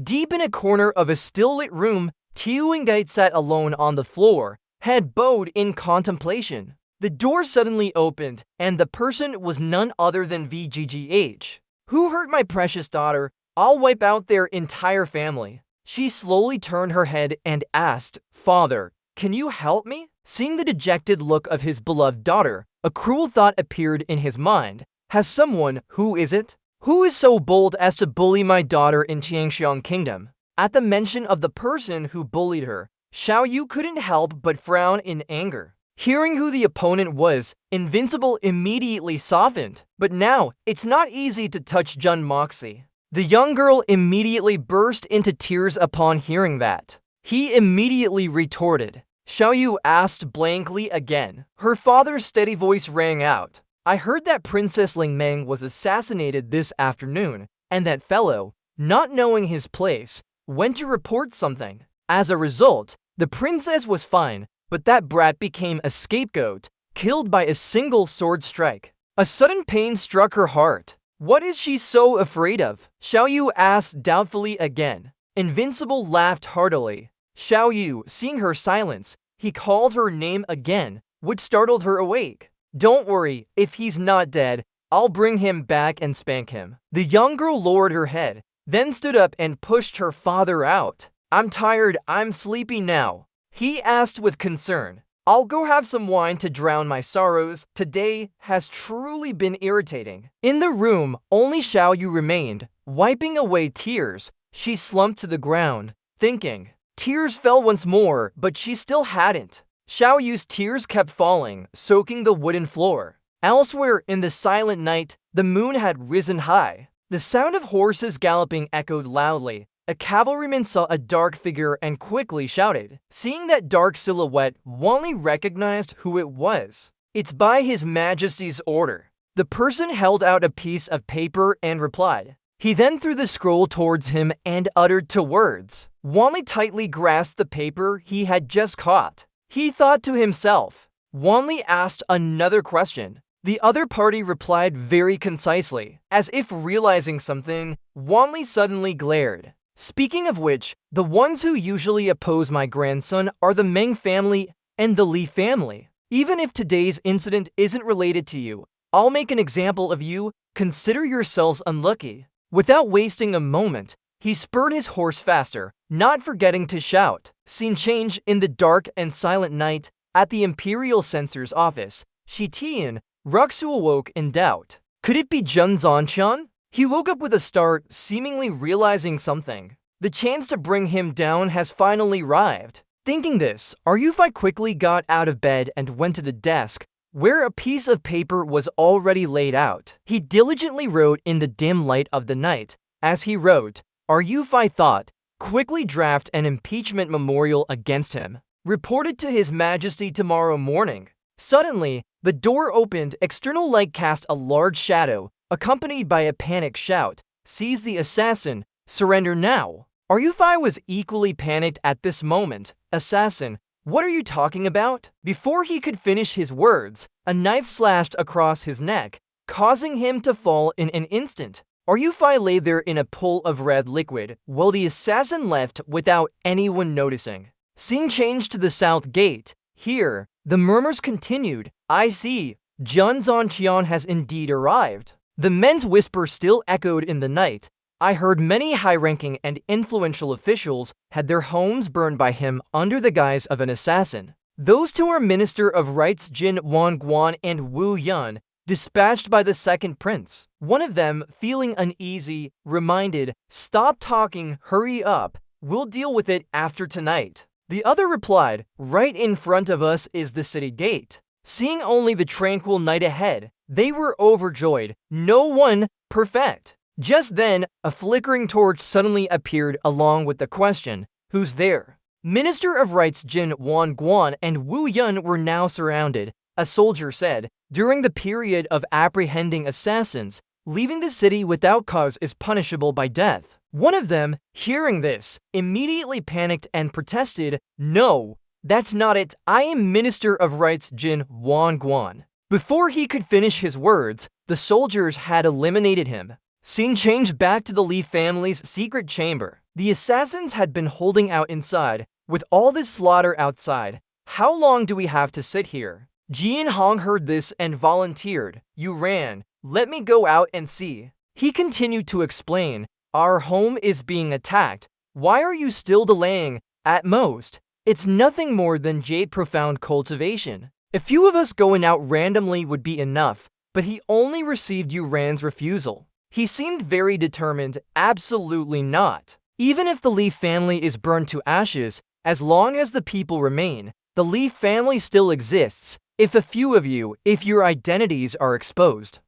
Deep in a corner of a still-lit room, Tiuingite sat alone on the floor, head bowed in contemplation. The door suddenly opened, and the person was none other than VGGH. "Who hurt my precious daughter? I'll wipe out their entire family." She slowly turned her head and asked, "Father, can you help me?" Seeing the dejected look of his beloved daughter, a cruel thought appeared in his mind. Has someone, who is it? Who is so bold as to bully my daughter in Tianxiang Kingdom? At the mention of the person who bullied her, Xiao Yu couldn't help but frown in anger. Hearing who the opponent was, Invincible immediately softened. But now, it's not easy to touch Jun Moxie. The young girl immediately burst into tears upon hearing that. He immediately retorted. Xiao Yu asked blankly again. Her father's steady voice rang out. "I heard that Princess Ling Meng was assassinated this afternoon, and that fellow, not knowing his place, went to report something. As a result, the princess was fine, but that brat became a scapegoat, killed by a single sword strike. A sudden pain struck her heart. What is she so afraid of? Xiao Yu asked doubtfully again. Invincible laughed heartily. Xiao Yu, seeing her silence, he called her name again, which startled her awake. Don't worry, if he's not dead, I'll bring him back and spank him. The young girl lowered her head, then stood up and pushed her father out. I'm tired, I'm sleepy now, he asked with concern. I'll go have some wine to drown my sorrows. Today has truly been irritating. In the room, only Xiao Yu remained. Wiping away tears, she slumped to the ground, thinking. Tears fell once more, but she still hadn't. Xiao Yu's tears kept falling, soaking the wooden floor. Elsewhere in the silent night, the moon had risen high. The sound of horses galloping echoed loudly. A cavalryman saw a dark figure and quickly shouted. Seeing that dark silhouette, Wanli recognized who it was. It's by His Majesty's order. The person held out a piece of paper and replied. He then threw the scroll towards him and uttered 2 words. Wanli tightly grasped the paper he had just caught. He thought to himself. Wanli asked another question. The other party replied very concisely. As if realizing something, Wanli suddenly glared. Speaking of which, the ones who usually oppose my grandson are the Meng family and the Li family. Even if today's incident isn't related to you, I'll make an example of you. Consider yourselves unlucky. Without wasting a moment, he spurred his horse faster, not forgetting to shout. Scene change in the dark and silent night at the Imperial Censor's office. Shi Tian, Ruxu awoke in doubt. Could it be Zhen Zanqian? He woke up with a start, seemingly realizing something. The chance to bring him down has finally arrived. Thinking this, Yufei quickly got out of bed and went to the desk, where a piece of paper was already laid out. He diligently wrote in the dim light of the night. As he wrote, Yufei thought, quickly draft an impeachment memorial against him. Reported to His Majesty tomorrow morning. Suddenly, the door opened. External light cast a large shadow, accompanied by a panicked shout. Seize the assassin! Surrender now! Yufei was equally panicked at this moment. Assassin, what are you talking about? Before he could finish his words, a knife slashed across his neck, causing him to fall in an instant. Yufei lay there in a pool of red liquid, while the assassin left without anyone noticing. Scene changed to the south gate. Here, the murmurs continued. I see, Zhen Zanqian has indeed arrived. The men's whisper still echoed in the night. I heard many high-ranking and influential officials had their homes burned by him under the guise of an assassin. Those 2 are Minister of Rights Jin Wanguan and Wu Yun, dispatched by the second prince. One of them, feeling uneasy, reminded, Stop talking, hurry up, we'll deal with it after tonight. The other replied, Right in front of us is the city gate. Seeing only the tranquil night ahead, they were overjoyed. No one perfect. Just then, a flickering torch suddenly appeared along with the question, Who's there? Minister of Rights Jin Wanguan and Wu Yun were now surrounded. A soldier said, During the period of apprehending assassins, leaving the city without cause is punishable by death. One of them, hearing this, immediately panicked and protested, No, that's not it. I am Minister of Rights Jin Wanguan. Before he could finish his words, the soldiers had eliminated him. Scene changed back to the Li family's secret chamber. The assassins had been holding out inside. With all this slaughter outside, how long do we have to sit here? Jian Hong heard this and volunteered. You ran. Let me go out and see. He continued to explain. Our home is being attacked. Why are you still delaying? At most, it's nothing more than jade profound cultivation. A few of us going out randomly would be enough, but he only received Yuran's refusal. He seemed very determined. Absolutely not. Even if the Li family is burned to ashes, as long as the people remain, the Li family still exists. If a few of you, if your identities are exposed,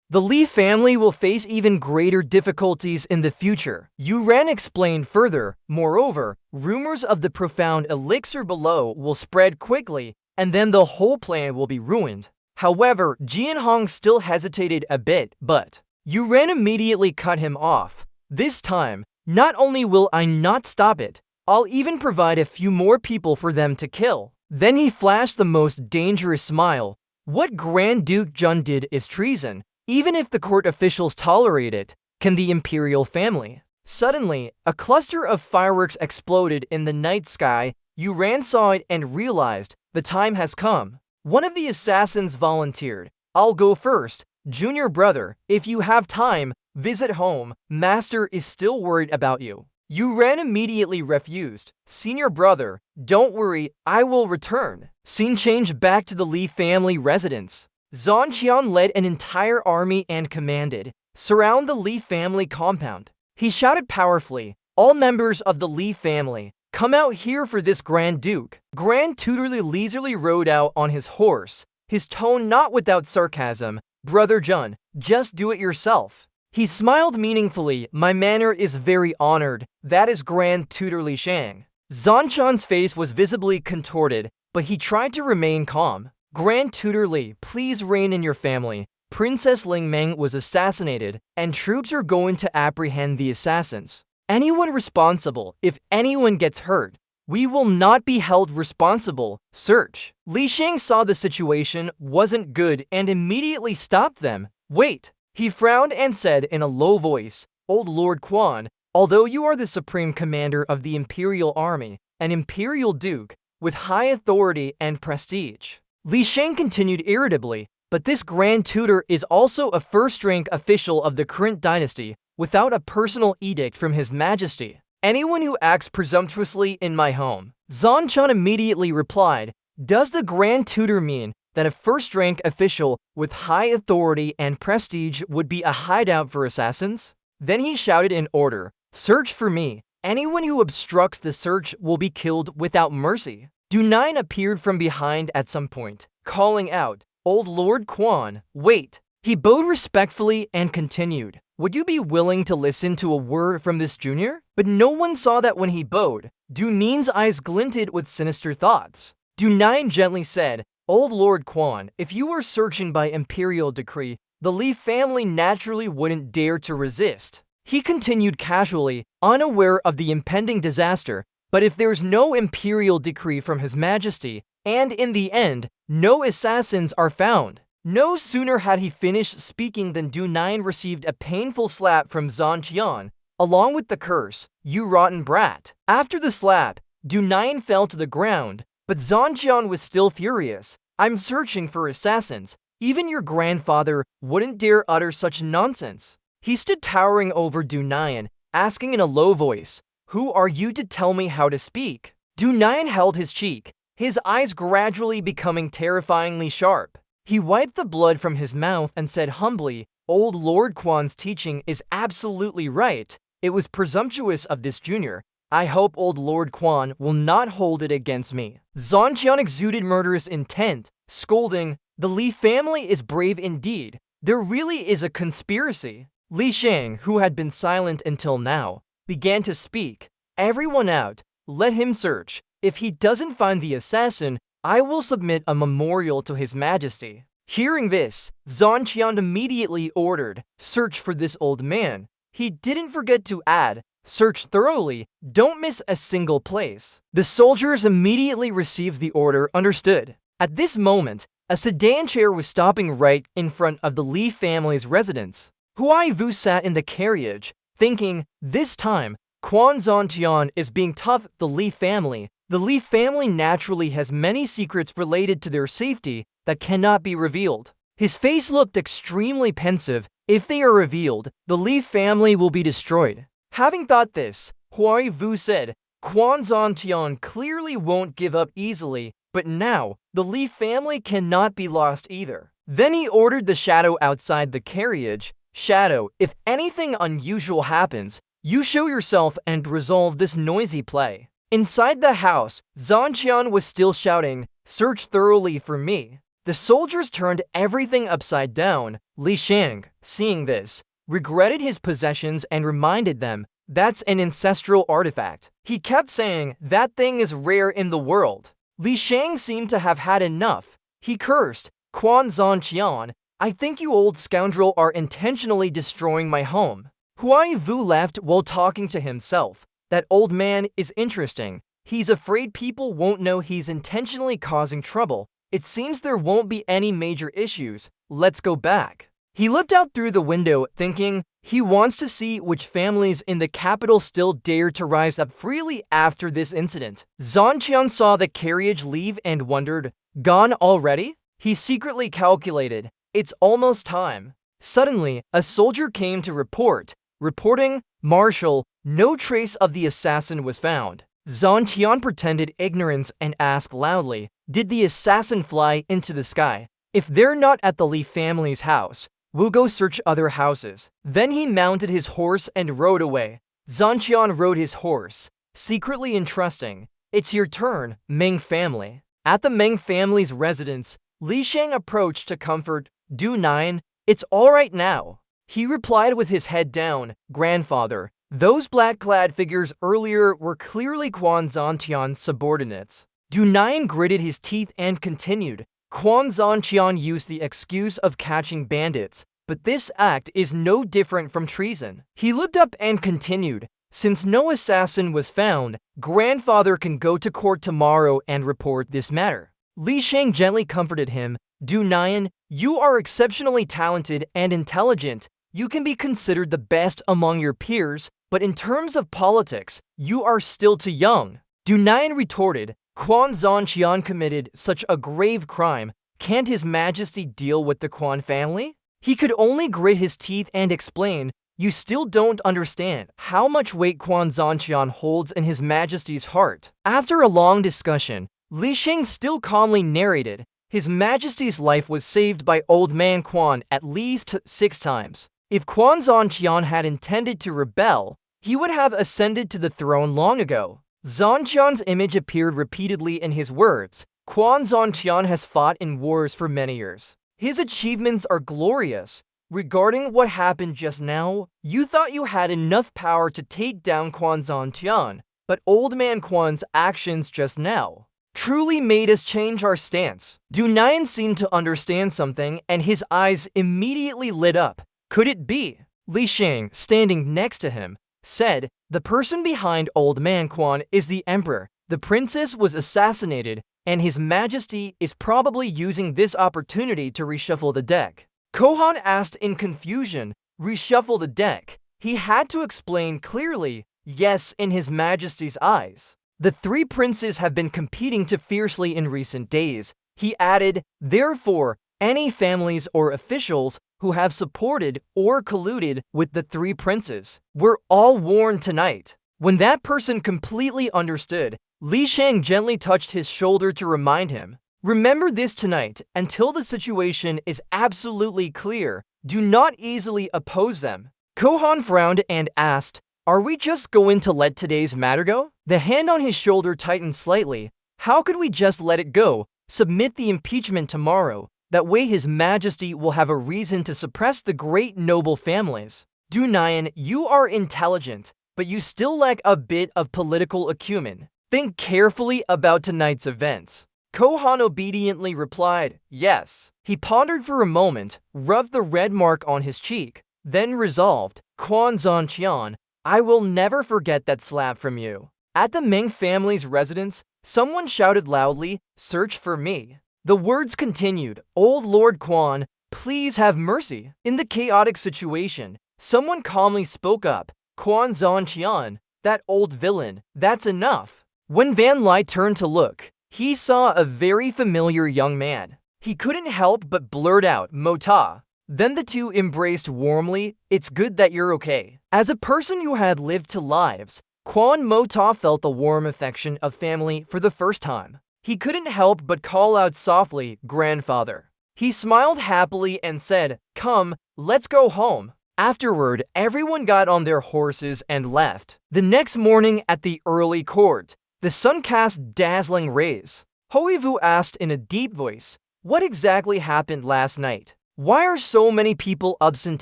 the Li family will face even greater difficulties in the future. Yuran explained further. Moreover, rumors of the profound elixir below will spread quickly, and then the whole plan will be ruined. However, Jian Hong still hesitated a bit, but Yuran immediately cut him off. This time, not only will I not stop it, I'll even provide a few more people for them to kill." Then he flashed the most dangerous smile. What Grand Duke Jun did is treason. Even if the court officials tolerate it, can the imperial family? Suddenly, a cluster of fireworks exploded in the night sky. Yuran saw it and realized the time has come. One of the assassins volunteered. "I'll go first. Junior brother, if you have time, visit home. Master is still worried about you." Yuran immediately refused. "Senior brother, don't worry, I will return." Scene changed back to the Li family residence. Zhang Qian led an entire army and commanded, "Surround the Li family compound." He shouted powerfully, "All members of the Li family, come out here for this Grand Duke." Grand Tutor leisurely rode out on his horse, his tone not without sarcasm. "Brother Jun, just do it yourself." He smiled meaningfully. "My manner is very honored. That is Grand Tutor Li Shang." Zhang Qian's face was visibly contorted, but he tried to remain calm. "Grand Tutor Li, please reign in your family. Princess Ling Meng was assassinated, and troops are going to apprehend the assassins. Anyone responsible, if anyone gets hurt, we will not be held responsible. Search." Li Shang saw the situation wasn't good and immediately stopped them. "Wait." He frowned and said in a low voice, "Old Lord Quan, although you are the supreme commander of the Imperial Army, an Imperial Duke, with high authority and prestige." Li Shang continued irritably, "But this Grand Tutor is also a first-rank official of the current dynasty, without a personal edict from His Majesty. Anyone who acts presumptuously in my home." Zhang Qian immediately replied, "Does the Grand Tutor mean that a first-rank official with high authority and prestige would be a hideout for assassins?" Then he shouted in order, "Search for me. Anyone who obstructs the search will be killed without mercy." Du9 appeared from behind at some point, calling out, "Old Lord Quan, wait." He bowed respectfully and continued, "Would you be willing to listen to a word from this junior?" But no one saw that when he bowed. Du9's eyes glinted with sinister thoughts. Du9 gently said, "Old Lord Quan, if you were searching by imperial decree, the Li family naturally wouldn't dare to resist." He continued casually, unaware of the impending disaster, "But if there's no imperial decree from His Majesty, and in the end, no assassins are found." No sooner had he finished speaking than Du9 received a painful slap from Zhang Qian, along with the curse, "You rotten brat." After the slap, Du9 fell to the ground, but Zhang Qian was still furious. "I'm searching for assassins. Even your grandfather wouldn't dare utter such nonsense." He stood towering over Du9, asking in a low voice, "Who are you to tell me how to speak?" Du9 held his cheek, his eyes gradually becoming terrifyingly sharp. He wiped the blood from his mouth and said humbly, "Old Lord Quan's teaching is absolutely right. It was presumptuous of this junior. I hope Old Lord Quan will not hold it against me." Zhang Qian exuded murderous intent, scolding, "The Li family is brave indeed. There really is a conspiracy." Li Shang, who had been silent until now, began to speak. "Everyone out. Let him search. If he doesn't find the assassin, I will submit a memorial to His Majesty." Hearing this, Zhang Qian immediately ordered, "Search for this old man." He didn't forget to add, "Search thoroughly, don't miss a single place." The soldiers immediately received the order understood. At this moment, a sedan chair was stopping right in front of the Li family's residence. Huai Vu sat in the carriage, thinking, this time, Quan Zhangqian is being tough. The Li family naturally has many secrets related to their safety that cannot be revealed. His face looked extremely pensive. If they are revealed, the Li family will be destroyed. Having thought this, Huai Vu said, Quan Zhangqian clearly won't give up easily, but now, the Li family cannot be lost either. Then he ordered the Shadow outside the carriage. "Shadow, if anything unusual happens, you show yourself and resolve this noisy play." Inside the house, Zhang Qian was still shouting, "Search thoroughly for me." The soldiers turned everything upside down. Li Shang, seeing this, regretted his possessions and reminded them, "That's an ancestral artifact." He kept saying, "That thing is rare in the world." Li Shang seemed to have had enough. He cursed, "Quan Zhangqian, I think you old scoundrel are intentionally destroying my home." Huai Vu laughed while talking to himself. That old man is interesting. He's afraid people won't know he's intentionally causing trouble. It seems there won't be any major issues. Let's go back. He looked out through the window, thinking he wants to see which families in the capital still dare to rise up freely after this incident. Zhanqian saw the carriage leave and wondered, gone already? He secretly calculated, it's almost time. Suddenly, a soldier came to reporting, Marshal, no trace of the assassin was found. Zhanqian pretended ignorance and asked loudly, did the assassin fly into the sky? If they're not at the Li family's house, we'll go search other houses. Then he mounted his horse and rode away. Zhanqian rode his horse, secretly entrusting, it's your turn, Meng family. At the Meng family's residence, Li Shang approached to comfort Du Nine. It's all right now. He replied with his head down, grandfather, those black-clad figures earlier were clearly Quan Zhanqian's subordinates. Du Nine gritted his teeth and continued, Quan Zhanqian used the excuse of catching bandits, but this act is no different from treason. He looked up and continued, since no assassin was found, grandfather can go to court tomorrow and report this matter. Li Shang gently comforted him, Du Nine, you are exceptionally talented and intelligent. You can be considered the best among your peers, but in terms of politics, you are still too young. Du Nine retorted, Quan Zhanqian committed such a grave crime. Can't His Majesty deal with the Quan family? He could only grit his teeth and explain, you still don't understand how much weight Quan Zhanqian holds in His Majesty's heart. After a long discussion, Li Shang still calmly narrated, His Majesty's life was saved by old man Quan at least 6 times. If Quan Zhanqian had intended to rebel, he would have ascended to the throne long ago. Zhanqian's image appeared repeatedly in his words. Quan Zhanqian has fought in wars for many years. His achievements are glorious. Regarding what happened just now, you thought you had enough power to take down Quan Zhanqian, but old man Quan's actions just now truly made us change our stance. Du Nine seemed to understand something, and his eyes immediately lit up. Could it be? Li Shang, standing next to him, said, the person behind old man Quan is the emperor. The princess was assassinated, and His Majesty is probably using this opportunity to reshuffle the deck. Kohan asked in confusion, reshuffle the deck. He had to explain clearly, yes, in His Majesty's eyes. The 3 princes have been competing too fiercely in recent days. He added, therefore, any families or officials who have supported or colluded with the 3 princes were all warned tonight. When that person completely understood, Li Shang gently touched his shoulder to remind him, remember this tonight until the situation is absolutely clear. Do not easily oppose them. Kohan frowned and asked, are we just going to let today's matter go? The hand on his shoulder tightened slightly. How could we just let it go? Submit the impeachment tomorrow. That way His Majesty will have a reason to suppress the great noble families. Du Nine, you are intelligent, but you still lack a bit of political acumen. Think carefully about tonight's events. Kohan obediently replied, yes. He pondered for a moment, rubbed the red mark on his cheek, then resolved, Quan Zhanqian, I will never forget that slap from you. At the Meng family's residence, someone shouted loudly, search for me. The words continued, Old Lord Quan, please have mercy. In the chaotic situation, someone calmly spoke up, Quan Zhanqian, that old villain, that's enough. When Van Lai turned to look, he saw a very familiar young man. He couldn't help but blurt out, Mota. Then the two embraced warmly, it's good that you're okay. As a person who had lived 2 lives, Quan Mota felt the warm affection of family for the first time. He couldn't help but call out softly, grandfather. He smiled happily and said, come, let's go home. Afterward, everyone got on their horses and left. The next morning at the early court, the sun cast dazzling rays. Hoivu asked in a deep voice, what exactly happened last night? Why are so many people absent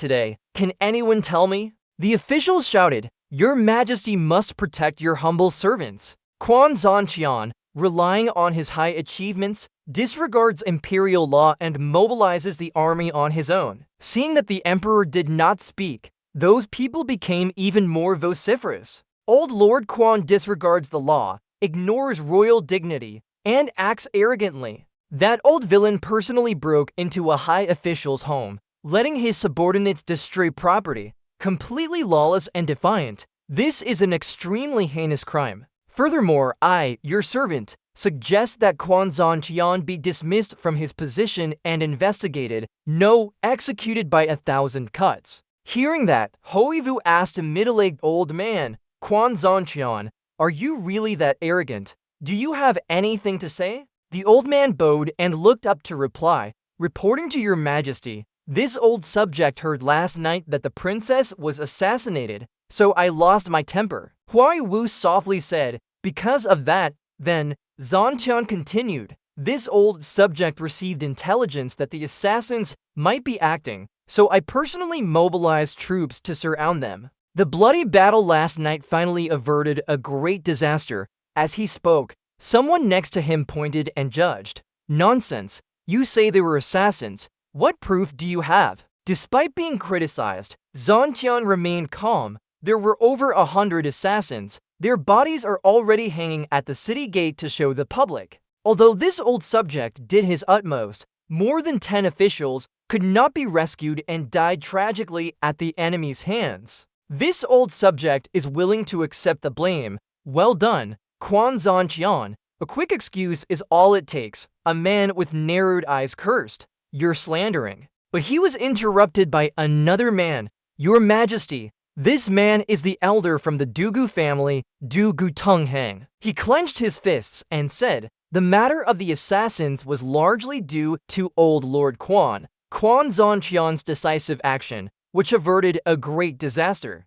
today? Can anyone tell me? The officials shouted, Your Majesty must protect your humble servants. Quan Zhanqian, relying on his high achievements, disregards imperial law and mobilizes the army on his own. Seeing that the emperor did not speak, those people became even more vociferous. Old Lord Quan disregards the law, ignores royal dignity, and acts arrogantly. That old villain personally broke into a high official's home, letting his subordinates destroy property, completely lawless and defiant. This is an extremely heinous crime. Furthermore, I, your servant, suggest that Quan Zhanqian be dismissed from his position and investigated, no, executed by 1,000 cuts. Hearing that, Hoivu asked a middle-aged old man, Quan Zhanqian, are you really that arrogant? Do you have anything to say? The old man bowed and looked up to reply, reporting to your majesty, this old subject heard last night that the princess was assassinated, so I lost my temper. Huai Wu softly said, because of that, then, Zhanqian continued, this old subject received intelligence that the assassins might be acting, so I personally mobilized troops to surround them. The bloody battle last night finally averted a great disaster. As he spoke, someone next to him pointed and judged. Nonsense. You say they were assassins. What proof do you have? Despite being criticized, Zhanqian remained calm. There were over 100 assassins. Their bodies are already hanging at the city gate to show the public. Although this old subject did his utmost, more than 10 officials could not be rescued and died tragically at the enemy's hands. This old subject is willing to accept the blame. Well done, Quan Zhanqian. A quick excuse is all it takes. A man with narrowed eyes cursed. You're slandering. But he was interrupted by another man. Your Majesty, this man is the elder from the Dugu family, Dugu Tunghang. He clenched his fists and said, the matter of the assassins was largely due to old Lord Quan Zhanqian's decisive action, which averted a great disaster.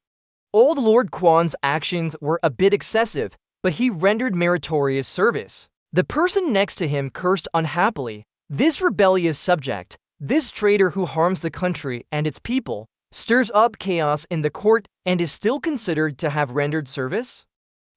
Old Lord Quan's actions were a bit excessive, but he rendered meritorious service. The person next to him cursed unhappily. This rebellious subject, this traitor who harms the country and its people, stirs up chaos in the court and is still considered to have rendered service?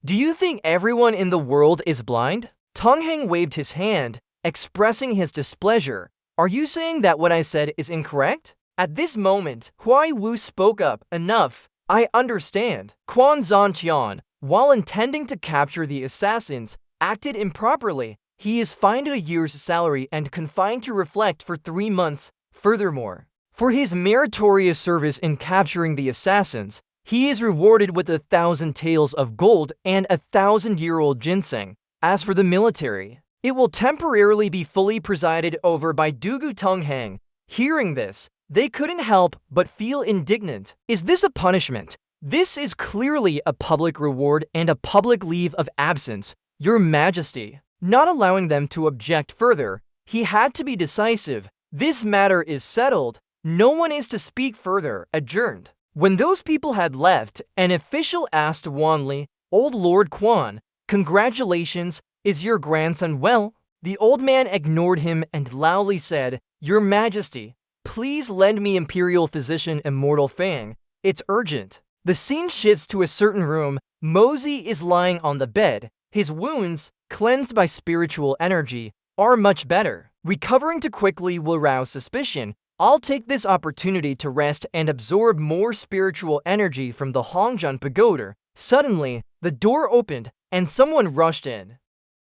Do you think everyone in the world is blind? Tunghang waved his hand, expressing his displeasure. Are you saying that what I said is incorrect? At this moment, Huai Wu spoke up. Enough. I understand. Quan Zhanqian, while intending to capture the assassins, acted improperly. He is fined a year's salary and confined to reflect for 3 months. Furthermore, for his meritorious service in capturing the assassins, he is rewarded with 1,000 taels of gold and 1,000-year-old ginseng. As for the military, it will temporarily be fully presided over by Dugu Tunghang. Hearing this, they couldn't help but feel indignant. Is this a punishment? This is clearly a public reward and a public leave of absence, Your Majesty. Not allowing them to object further, he had to be decisive. This matter is settled. No one is to speak further. Adjourned. When those people had left, an official asked wanly, Old Lord Quan, congratulations, is your grandson well? The old man ignored him and loudly said, Your Majesty, please lend me Imperial Physician Immortal Fang. It's urgent. The scene shifts to a certain room. Mosey is lying on the bed. His wounds, cleansed by spiritual energy, are much better. Recovering too quickly will rouse suspicion. I'll take this opportunity to rest and absorb more spiritual energy from the Hongjun Pagoda. Suddenly, the door opened, and someone rushed in.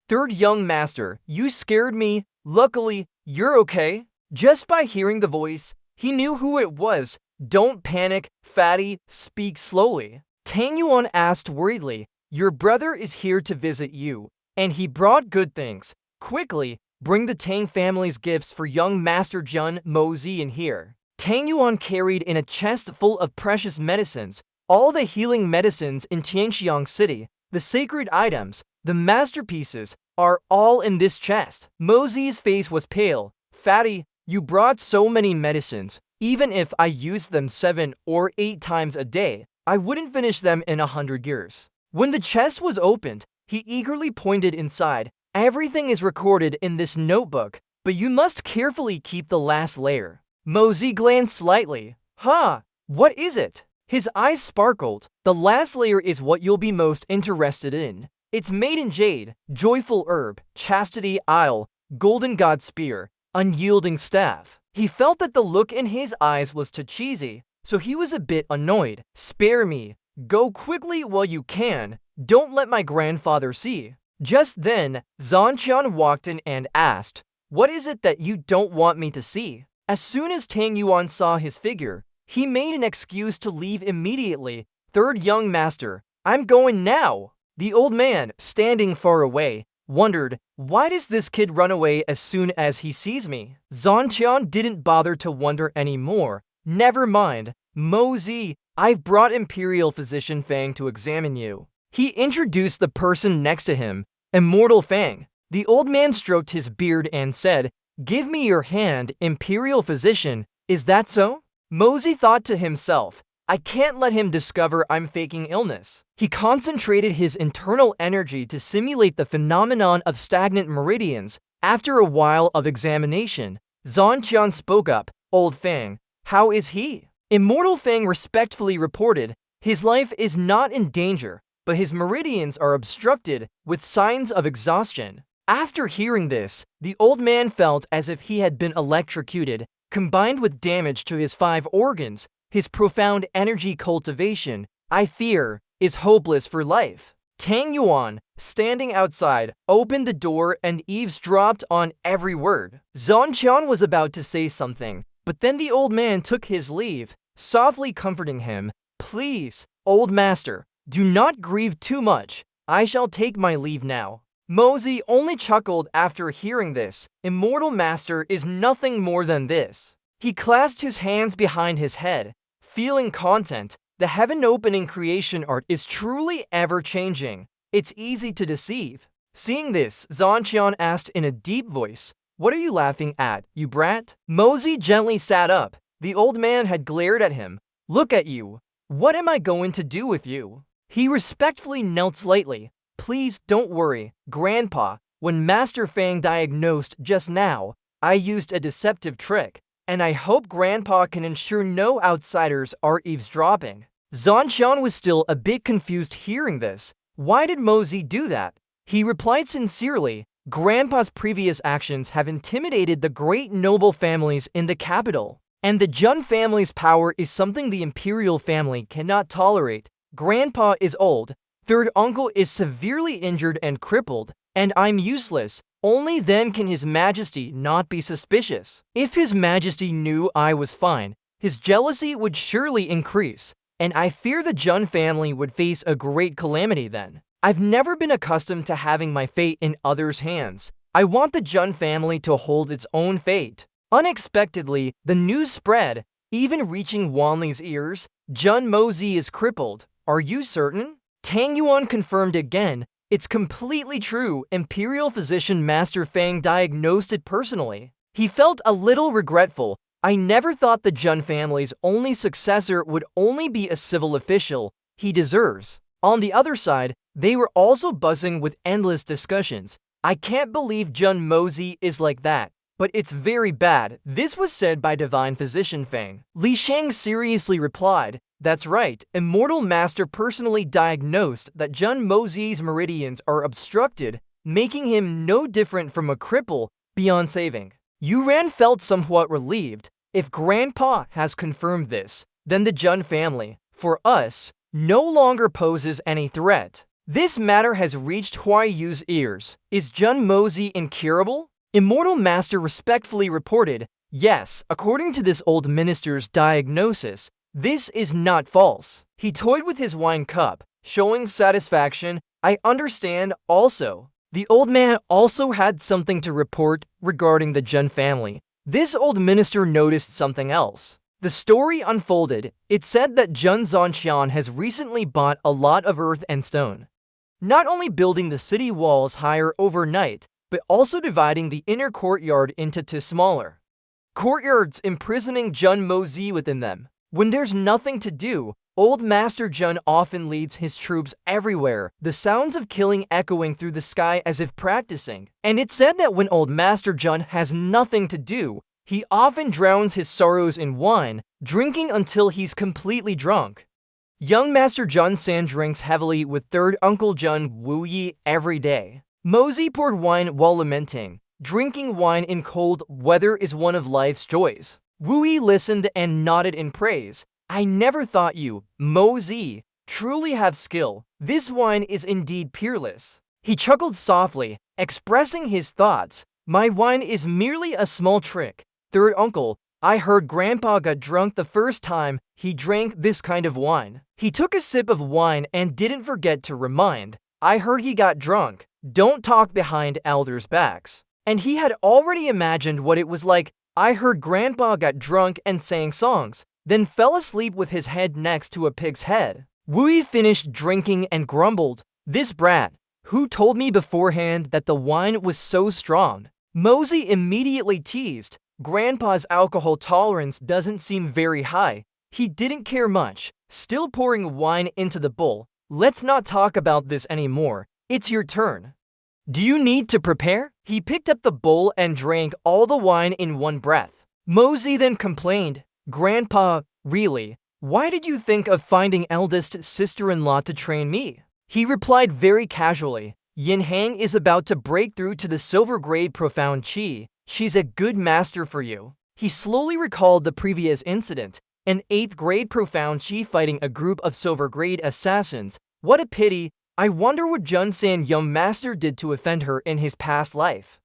Third young master, you scared me. Luckily, you're okay. Just by hearing the voice, he knew who it was. Don't panic, fatty, speak slowly. Tang Yuan asked worriedly, your brother is here to visit you, and he brought good things. Quickly, bring the Tang family's gifts for young Master Jun Mosey in here. Tang Yuan carried in a chest full of precious medicines, all the healing medicines in Tianxiang City, the sacred items, the masterpieces, are all in this chest. Mosey's face was pale. Fatty, you brought so many medicines. Even if I used them 7 or 8 times a day, I wouldn't finish them in 100 years. When the chest was opened, he eagerly pointed inside. Everything is recorded in this notebook, but you must carefully keep the last layer. Mosey glanced slightly. What is it? His eyes sparkled. The last layer is what you'll be most interested in. It's made in jade, joyful herb, chastity isle, golden god spear, unyielding staff. He felt that the look in his eyes was too cheesy. so he was a bit annoyed. "Spare me. Go quickly while you can. Don't let my grandfather see." Just then, Zhanqian walked in and asked, "What is it that you don't want me to see?" As soon as Tang Yuan saw his figure, he made an excuse to leave immediately. "Third young master, I'm going now." The old man, standing far away, wondered, "Why does this kid run away as soon as he sees me?" Zhanqian didn't bother to wonder anymore. "Never mind, Mo Zi, I've brought Imperial Physician Fang to examine you." He introduced the person next to him, Immortal Fang. The old man stroked his beard and said, "Give me your hand, Imperial Physician, is that so?" Mosey thought to himself, "I can't let him discover I'm faking illness." He concentrated his internal energy to simulate the phenomenon of stagnant meridians. After a while of examination, Zhanqian spoke up, "Old Fang, how is he?" Immortal Fang respectfully reported, "His life is not in danger, but his meridians are obstructed with signs of exhaustion." After hearing this, the old man felt as if he had been electrocuted. Combined with damage to his 5 organs, his profound energy cultivation, I fear, is hopeless for life. Tang Yuan, standing outside, opened the door and eavesdropped on every word. Zhanqian was about to say something, but then the old man took his leave, softly comforting him. "Please, old master, do not grieve too much. I shall take my leave now." Mosey only chuckled after hearing this. Immortal Master is nothing more than this. He clasped his hands behind his head, feeling content. The heaven-opening creation art is truly ever-changing. It's easy to deceive. Seeing this, Zhanqian asked in a deep voice, "What are you laughing at, you brat?" Mosey gently sat up. The old man had glared at him. "Look at you. What am I going to do with you?" He respectfully knelt slightly. "Please don't worry, Grandpa. When Master Fang diagnosed just now, I used a deceptive trick, and I hope Grandpa can ensure no outsiders are eavesdropping." Zhanqian was still a bit confused hearing this. Why did Mosey do that? He replied sincerely, "Grandpa's previous actions have intimidated the great noble families in the capital, and the Jun family's power is something the imperial family cannot tolerate. Grandpa is old, third uncle is severely injured and crippled, and I'm useless. Only then can His Majesty not be suspicious. If His Majesty knew I was fine, his jealousy would surely increase, and I fear the Jun family would face a great calamity then. I've never been accustomed to having my fate in others' hands. I want the Jun family to hold its own fate." Unexpectedly, the news spread, even reaching Wanli's ears. "Jun Mosey is crippled. Are you certain?" Tang Yuan confirmed again. "It's completely true. Imperial Physician Master Fang diagnosed it personally." He felt a little regretful. "I never thought the Jun family's only successor would only be a civil official. He deserves." On the other side, they were also buzzing with endless discussions. "I can't believe Jun Mosey is like that, but it's very bad." This was said by Divine Physician Fang. Li Shang seriously replied, "That's right. Immortal Master personally diagnosed that Jun Mosey's meridians are obstructed, making him no different from a cripple beyond saving." Yuran felt somewhat relieved. If Grandpa has confirmed this, then the Jun family, for us, no longer poses any threat. This matter has reached Huai Yu's ears. Is Jun Mosey incurable? Immortal Master respectfully reported, "Yes, according to this old minister's diagnosis, this is not false." He toyed with his wine cup, showing satisfaction. "I understand also." The old man also had something to report regarding the Jun family. This old minister noticed something else. The story unfolded. It said that Jun Zhanqian has recently bought a lot of earth and stone, not only building the city walls higher overnight, but also dividing the inner courtyard into 2 smaller courtyards, imprisoning Jun Mosey within them. When there's nothing to do, Old Master Jun often leads his troops everywhere, the sounds of killing echoing through the sky as if practicing. And it's said that when Old Master Jun has nothing to do, he often drowns his sorrows in wine, drinking until he's completely drunk. Young Master Jun San drinks heavily with third Uncle Jun Wu Yi every day. Mosey poured wine while lamenting. Drinking wine in cold weather is one of life's joys. Wu Yi listened and nodded in praise. I never thought you, Mosey, truly have skill. This wine is indeed peerless. He chuckled softly, expressing his thoughts. My wine is merely a small trick. Third uncle, I heard Grandpa got drunk the first time he drank this kind of wine. He took a sip of wine and didn't forget to remind, I heard he got drunk. Don't talk behind elders' backs. And he had already imagined what it was like. I heard Grandpa got drunk and sang songs, then fell asleep with his head next to a pig's head. Wui finished drinking and grumbled, this brat, who told me beforehand that the wine was so strong? Mosey immediately teased, Grandpa's alcohol tolerance doesn't seem very high. He didn't care much, still pouring wine into the bowl. Let's not talk about this anymore. It's your turn. Do you need to prepare? He picked up the bowl and drank all the wine in one breath. Mosey then complained, Grandpa, really, why did you think of finding eldest sister-in-law to train me? He replied very casually, Yin Hang is about to break through to the silver grade profound chi. She's a good master for you. He slowly recalled the previous incident, an 8th grade profound chi fighting a group of silver grade assassins. What a pity. I wonder what Jun-san young master did to offend her in his past life.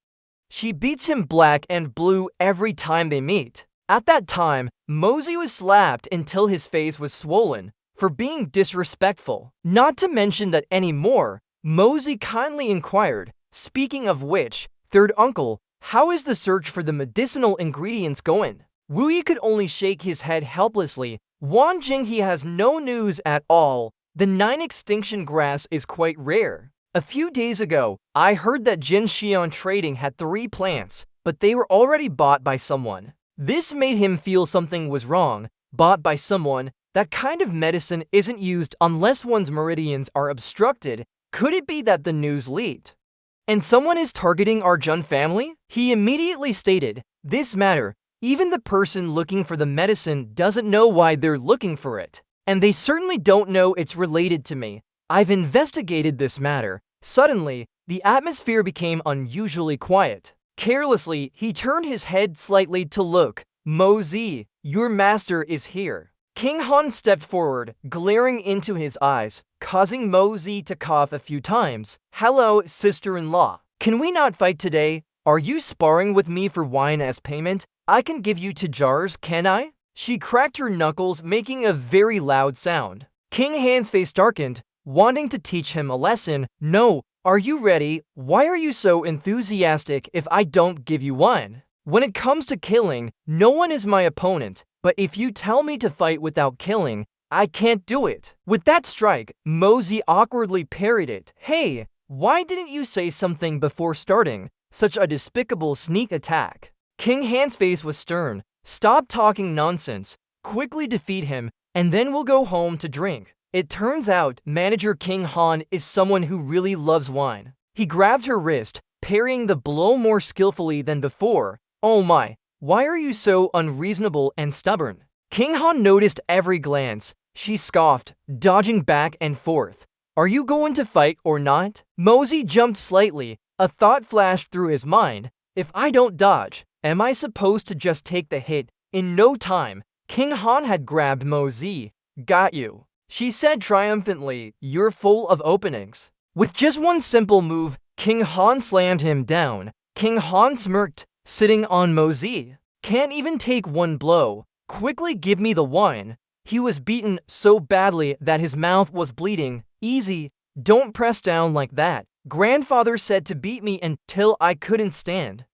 She beats him black and blue every time they meet. At that time, Mosey was slapped until his face was swollen for being disrespectful. Not to mention that anymore, Mosey kindly inquired, speaking of which, third uncle, how is the search for the medicinal ingredients going? Wui could only shake his head helplessly. Wan Jing, he has no news at all. The 9 extinction grass is quite rare. A few days ago, I heard that Jin Xian Trading had 3 plants, but they were already bought by someone. This made him feel something was wrong. Bought by someone, that kind of medicine isn't used unless one's meridians are obstructed. Could it be that the news leaked? And someone is targeting our Jun family? He immediately stated, this matter, even the person looking for the medicine doesn't know why they're looking for it. And they certainly don't know it's related to me. I've investigated this matter. Suddenly, the atmosphere became unusually quiet. Carelessly, he turned his head slightly to look. Mosey, your master is here. King Han stepped forward, glaring into his eyes, causing Mosey to cough a few times. Hello, sister-in-law. Can we not fight today? Are you sparring with me for wine as payment? I can give you 2 jars, can I? She cracked her knuckles, making a very loud sound. King Han's face darkened, wanting to teach him a lesson. No, are you ready? Why are you so enthusiastic if I don't give you wine? When it comes to killing, no one is my opponent, but if you tell me to fight without killing, I can't do it. With that strike, Mosey awkwardly parried it. Hey, why didn't you say something before starting? Such a despicable sneak attack. King Han's face was stern. Stop talking nonsense, quickly defeat him, and then we'll go home to drink. It turns out manager King Han is someone who really loves wine. He grabbed her wrist, parrying the blow more skillfully than before. Oh my, why are you so unreasonable and stubborn? King Han noticed every glance. She scoffed, dodging back and forth. Are you going to fight or not? Mosey jumped slightly. A thought flashed through his mind. If I don't dodge, am I supposed to just take the hit? In no time, King Han had grabbed Mosey. Got you, she said triumphantly. You're full of openings. With just one simple move, King Han slammed him down. King Han smirked, sitting on Mosey. Can't even take one blow. Quickly give me the wine. He was beaten so badly that his mouth was bleeding. Easy, don't press down like that. Grandfather said to beat me until I couldn't stand.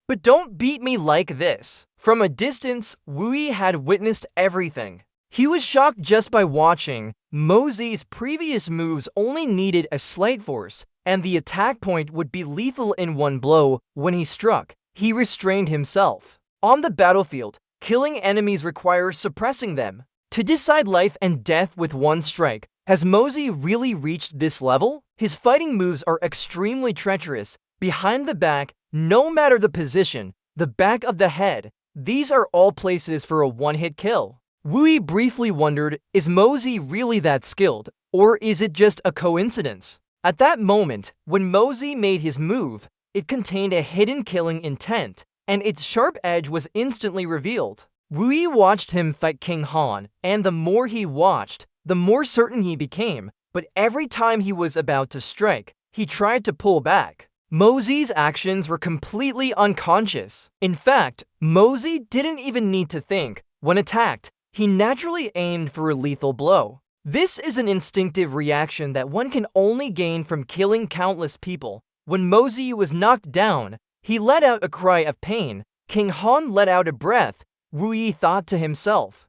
But don't beat me like this. From a distance, Wui had witnessed everything. He was shocked just by watching. Mosey's previous moves only needed a slight force, and the attack point would be lethal in one blow. When he struck, he restrained himself. On the battlefield, killing enemies requires suppressing them. To decide life and death with one strike, has Mosey really reached this level? His fighting moves are extremely treacherous. Behind the back, no matter the position, the back of the head, these are all places for a one-hit kill. Wui briefly wondered, is Mosey really that skilled, or is it just a coincidence? At that moment, when Mosey made his move, it contained a hidden killing intent, and its sharp edge was instantly revealed. Wu Yi watched him fight King Han, and the more he watched, the more certain he became, but every time he was about to strike, he tried to pull back. Mozi's actions were completely unconscious. In fact, Mozi didn't even need to think. When attacked, he naturally aimed for a lethal blow. This is an instinctive reaction that one can only gain from killing countless people. When Mozi was knocked down, he let out a cry of pain. King Han let out a breath. Wu Yi thought to himself,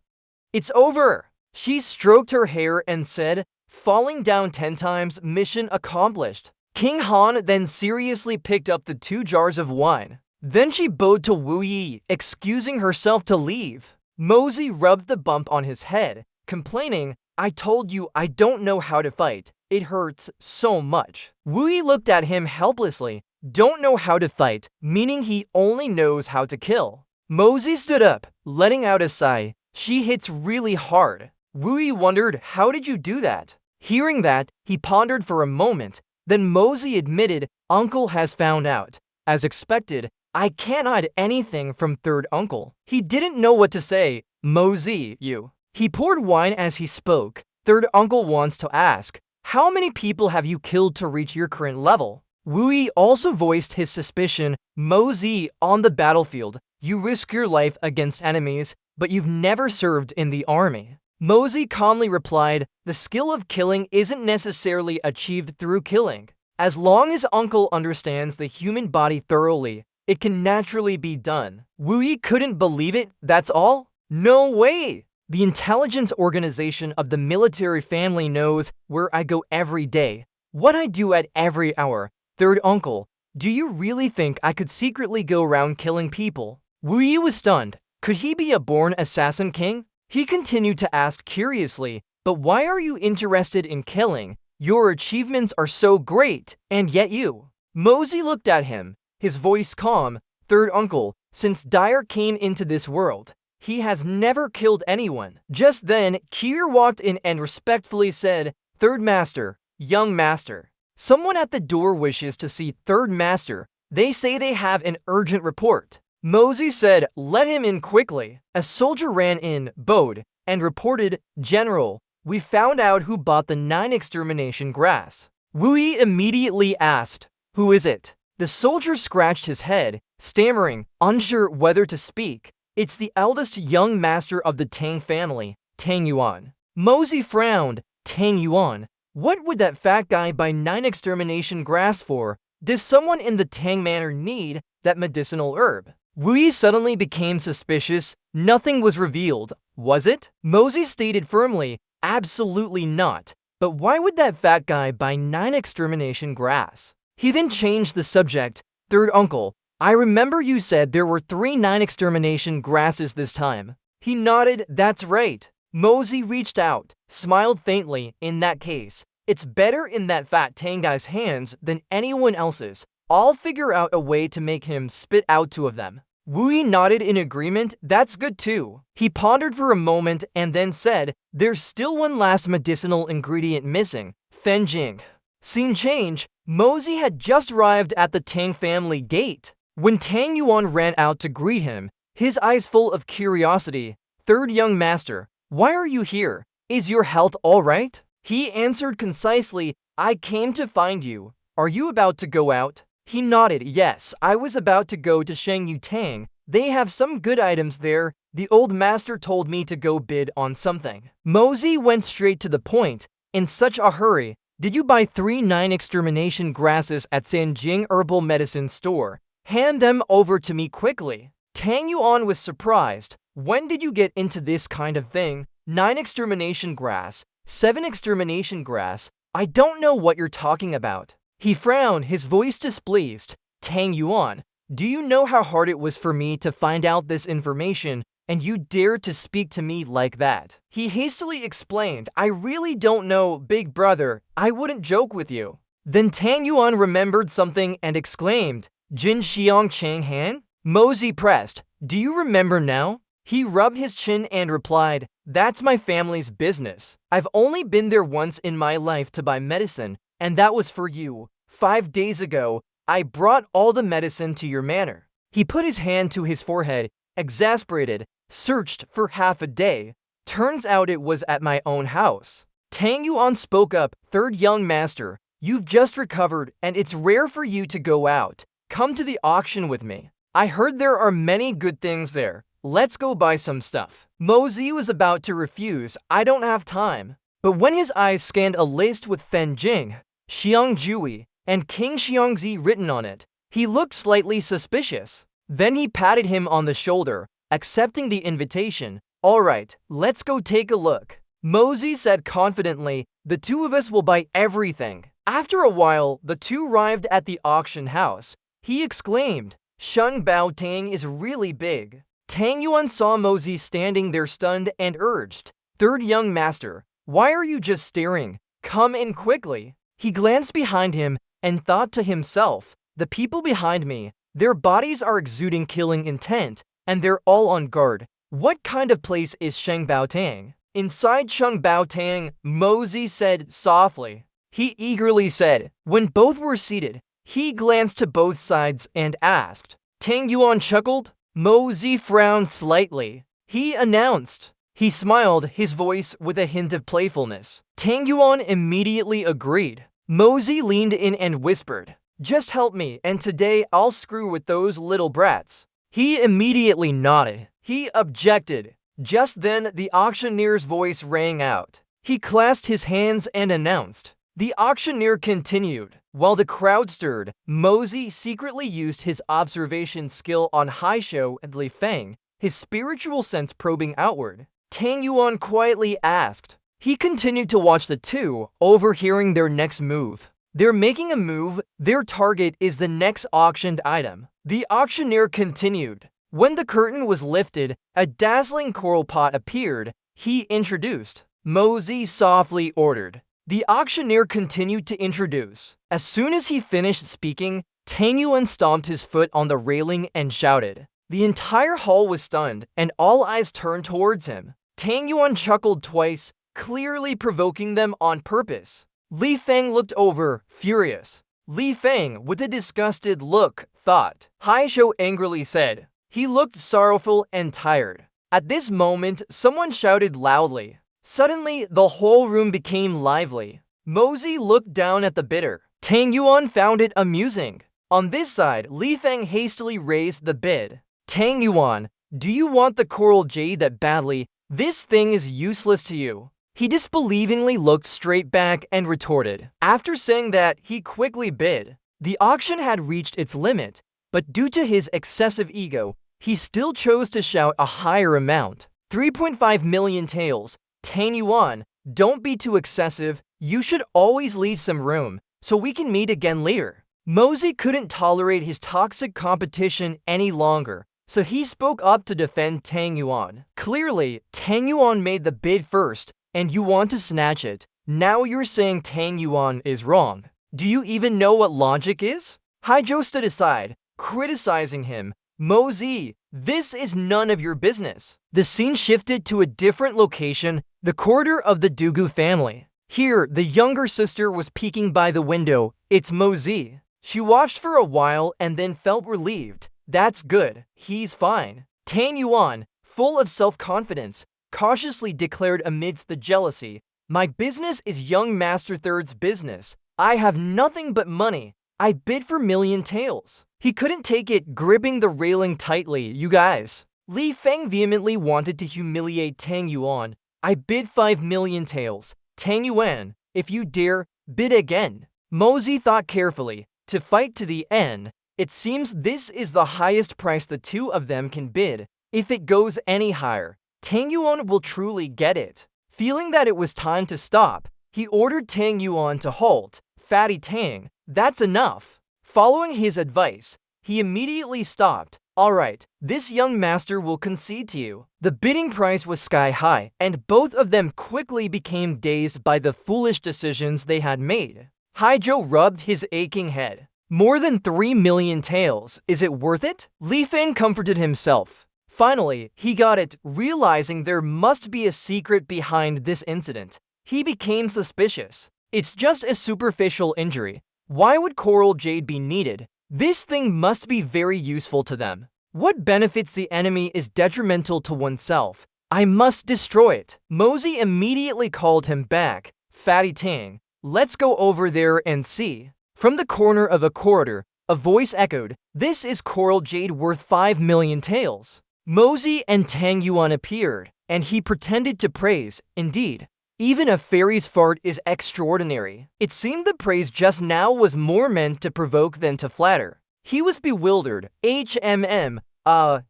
"It's over." She stroked her hair and said, "Falling down 10 times, mission accomplished." King Han then seriously picked up the 2 jars of wine. Then she bowed to Wu Yi, excusing herself to leave. Mozi rubbed the bump on his head, complaining, "I told you I don't know how to fight. It hurts so much." Wu Yi looked at him helplessly. Don't know how to fight, meaning he only knows how to kill. Mozi stood up, letting out a sigh. She hits really hard. Wu Yi wondered, how did you do that? Hearing that, he pondered for a moment. Then Mozi admitted, "Uncle has found out. As expected, I can't hide anything from third uncle." He didn't know what to say. "Mozi, you." He poured wine as he spoke. "Third uncle wants to ask, how many people have you killed to reach your current level?" Wu Yi also voiced his suspicion. "Mozi, on the battlefield, you risk your life against enemies, but you've never served in the army." Mozi calmly replied, "The skill of killing isn't necessarily achieved through killing. As long as uncle understands the human body thoroughly, it can naturally be done." Wu Yi couldn't believe it. "That's all? No way! The intelligence organization of the military family knows where I go every day, what I do at every hour. Third uncle, do you really think I could secretly go around killing people?" Wu Yi was stunned. Could he be a born assassin king? He continued to ask curiously, "But why are you interested in killing? Your achievements are so great, and yet you." Mozi looked at him, his voice calm. "Third uncle, since Dyer came into this world, he has never killed anyone." Just then, Kier walked in and respectfully said, "Third master, young master. Someone at the door wishes to see third master. They say they have an urgent report." Mozi said, "Let him in quickly." A soldier ran in, bowed, and reported, "General, we found out who bought the 9 extermination grass." Wu Yi immediately asked, "Who is it?" The soldier scratched his head, stammering, unsure whether to speak. "It's the eldest young master of the Tang family, Tang Yuan." Mozi frowned. "Tang Yuan? What would that fat guy buy 9 extermination grass for? Does someone in the Tang manor need that medicinal herb?" Wu Yi suddenly became suspicious. Nothing was revealed, was it? Mozi stated firmly, "Absolutely not. But why would that fat guy buy 9 extermination grass?" He then changed the subject. "Third uncle, I remember you said there were 3 9 extermination grasses this time." He nodded. "That's right." Mozi reached out, smiled faintly. "In that case, it's better in that fat Tang guy's hands than anyone else's. I'll figure out a way to make him spit out 2 of them." Wu Yi nodded in agreement. "That's good too." He pondered for a moment and then said, "There's still one last medicinal ingredient missing. Fenjing." Scene change. Mozi had just arrived at the Tang family gate. When Tang Yuan ran out to greet him, his eyes full of curiosity. "Third young master, why are you here? Is your health all right?" He answered concisely, "I came to find you. Are you about to go out?" He nodded. "Yes, I was about to go to Shangyu Tang. They have some good items there. The old master told me to go bid on something." Mozi went straight to the point. "In such a hurry, did you buy 3 9 extermination grasses at Sanjing Herbal Medicine Store? Hand them over to me quickly." Tang Yuan was surprised. "When did you get into this kind of thing? 9 extermination grass, 7 extermination grass. I don't know what you're talking about." He frowned, his voice displeased. "Tang Yuan, do you know how hard it was for me to find out this information, and you dare to speak to me like that?" He hastily explained, "I really don't know, big brother. I wouldn't joke with you." Then Tang Yuan remembered something and exclaimed, "Jin Xiang Chang Han?" Mozi pressed, "Do you remember now?" He rubbed his chin and replied, "That's my family's business. I've only been there once in my life to buy medicine, and that was for you. 5 days ago, I brought all the medicine to your manor." He put his hand to his forehead, exasperated. Searched for half a day. Turns out it was at my own house. Tang Yuan spoke up, third young master. You've just recovered, and it's rare for you to go out. Come to the auction with me. I heard there are many good things there. Let's go buy some stuff. Mosey was about to refuse. I don't have time. But when his eyes scanned a list with Fen Jing, Xiang Jui, and King Xiangzi written on it, he looked slightly suspicious. Then he patted him on the shoulder, accepting the invitation. All right, let's go take a look. Mosey said confidently, the two of us will buy everything. After a while, the two arrived at the auction house. He exclaimed, Sheng Bao Tang is really big. Tang Yuan saw Mosey standing there stunned and urged, third young master, why are you just staring? Come in quickly. He glanced behind him and thought to himself, the people behind me, their bodies are exuding killing intent, and they're all on guard. What kind of place is Sheng Bao Tang? Inside Sheng Bao Tang, Mosey said softly. He eagerly said, when both were seated, he glanced to both sides and asked. Tang Yuan chuckled. Mosey frowned slightly. He announced. He smiled, his voice with a hint of playfulness. Tang Yuan immediately agreed. Mosey leaned in and whispered, just help me, and today I'll screw with those little brats. He immediately nodded. He objected. Just then, the auctioneer's voice rang out. He clasped his hands and announced. The auctioneer continued. While the crowd stirred, Mosey secretly used his observation skill on Haishou and Li Feng, his spiritual sense probing outward. Tang Yuan quietly asked. He continued to watch the two, overhearing their next move. They're making a move. Their target is the next auctioned item. The auctioneer continued. When the curtain was lifted, a dazzling coral pot appeared. He introduced. Mosey softly ordered. The auctioneer continued to introduce. As soon as he finished speaking, Tang Yuan stomped his foot on the railing and shouted. The entire hall was stunned, and all eyes turned towards him. Tang Yuan chuckled twice, clearly provoking them on purpose. Li Feng looked over, furious. Li Feng, with a disgusted look, thought. Haishou angrily said. He looked sorrowful and tired. At this moment, someone shouted loudly. Suddenly, the whole room became lively. Mosey looked down at the bidder. Tang Yuan found it amusing. On this side, Li Feng hastily raised the bid. Tang Yuan, do you want the coral jade that badly? This thing is useless to you. He disbelievingly looked straight back and retorted. After saying that, he quickly bid. The auction had reached its limit, but due to his excessive ego, he still chose to shout a higher amount. 3.5 million taels. Tang Yuan, don't be too excessive. You should always leave some room, so we can meet again later. Mosey couldn't tolerate his toxic competition any longer, so he spoke up to defend Tang Yuan. Clearly, Tang Yuan made the bid first, and you want to snatch it. Now you're saying Tang Yuan is wrong. Do you even know what logic is? Haizhou stood aside, criticizing him. Mosey, this is none of your business. The scene shifted to a different location, the corridor of the Dugu family. Here, the younger sister was peeking by the window. It's Mosey. She watched for a while and then felt relieved. That's good. He's fine. Tang Yuan, full of self-confidence, cautiously declared amidst the jealousy, my business is young Master Third's business. I have nothing but money. I bid for million taels. He couldn't take it, gripping the railing tightly. You guys. Li Feng vehemently wanted to humiliate Tang Yuan. I bid 5 million taels. Tang Yuan, if you dare, bid again. Mosey thought carefully. To fight to the end, it seems this is the highest price the two of them can bid. If it goes any higher, Tang Yuan will truly get it. Feeling that it was time to stop, he ordered Tang Yuan to halt. Fatty Tang, that's enough. Following his advice, he immediately stopped. All right, this young master will concede to you. The bidding price was sky high, and both of them quickly became dazed by the foolish decisions they had made. Haizhou rubbed his aching head. More than 3 million taels, is it worth it? Li Feng comforted himself. Finally, he got it, realizing there must be a secret behind this incident. He became suspicious. It's just a superficial injury. Why would coral jade be needed? This thing must be very useful to them. What benefits the enemy is detrimental to oneself. I must destroy it. Mosey immediately called him back. Fatty Tang, let's go over there and see. From the corner of a corridor, a voice echoed, this is coral jade worth 5 million taels. Mosey and Tang Yuan appeared, and he pretended to praise. Indeed, even a fairy's fart is extraordinary. It seemed the praise just now was more meant to provoke than to flatter. He was bewildered.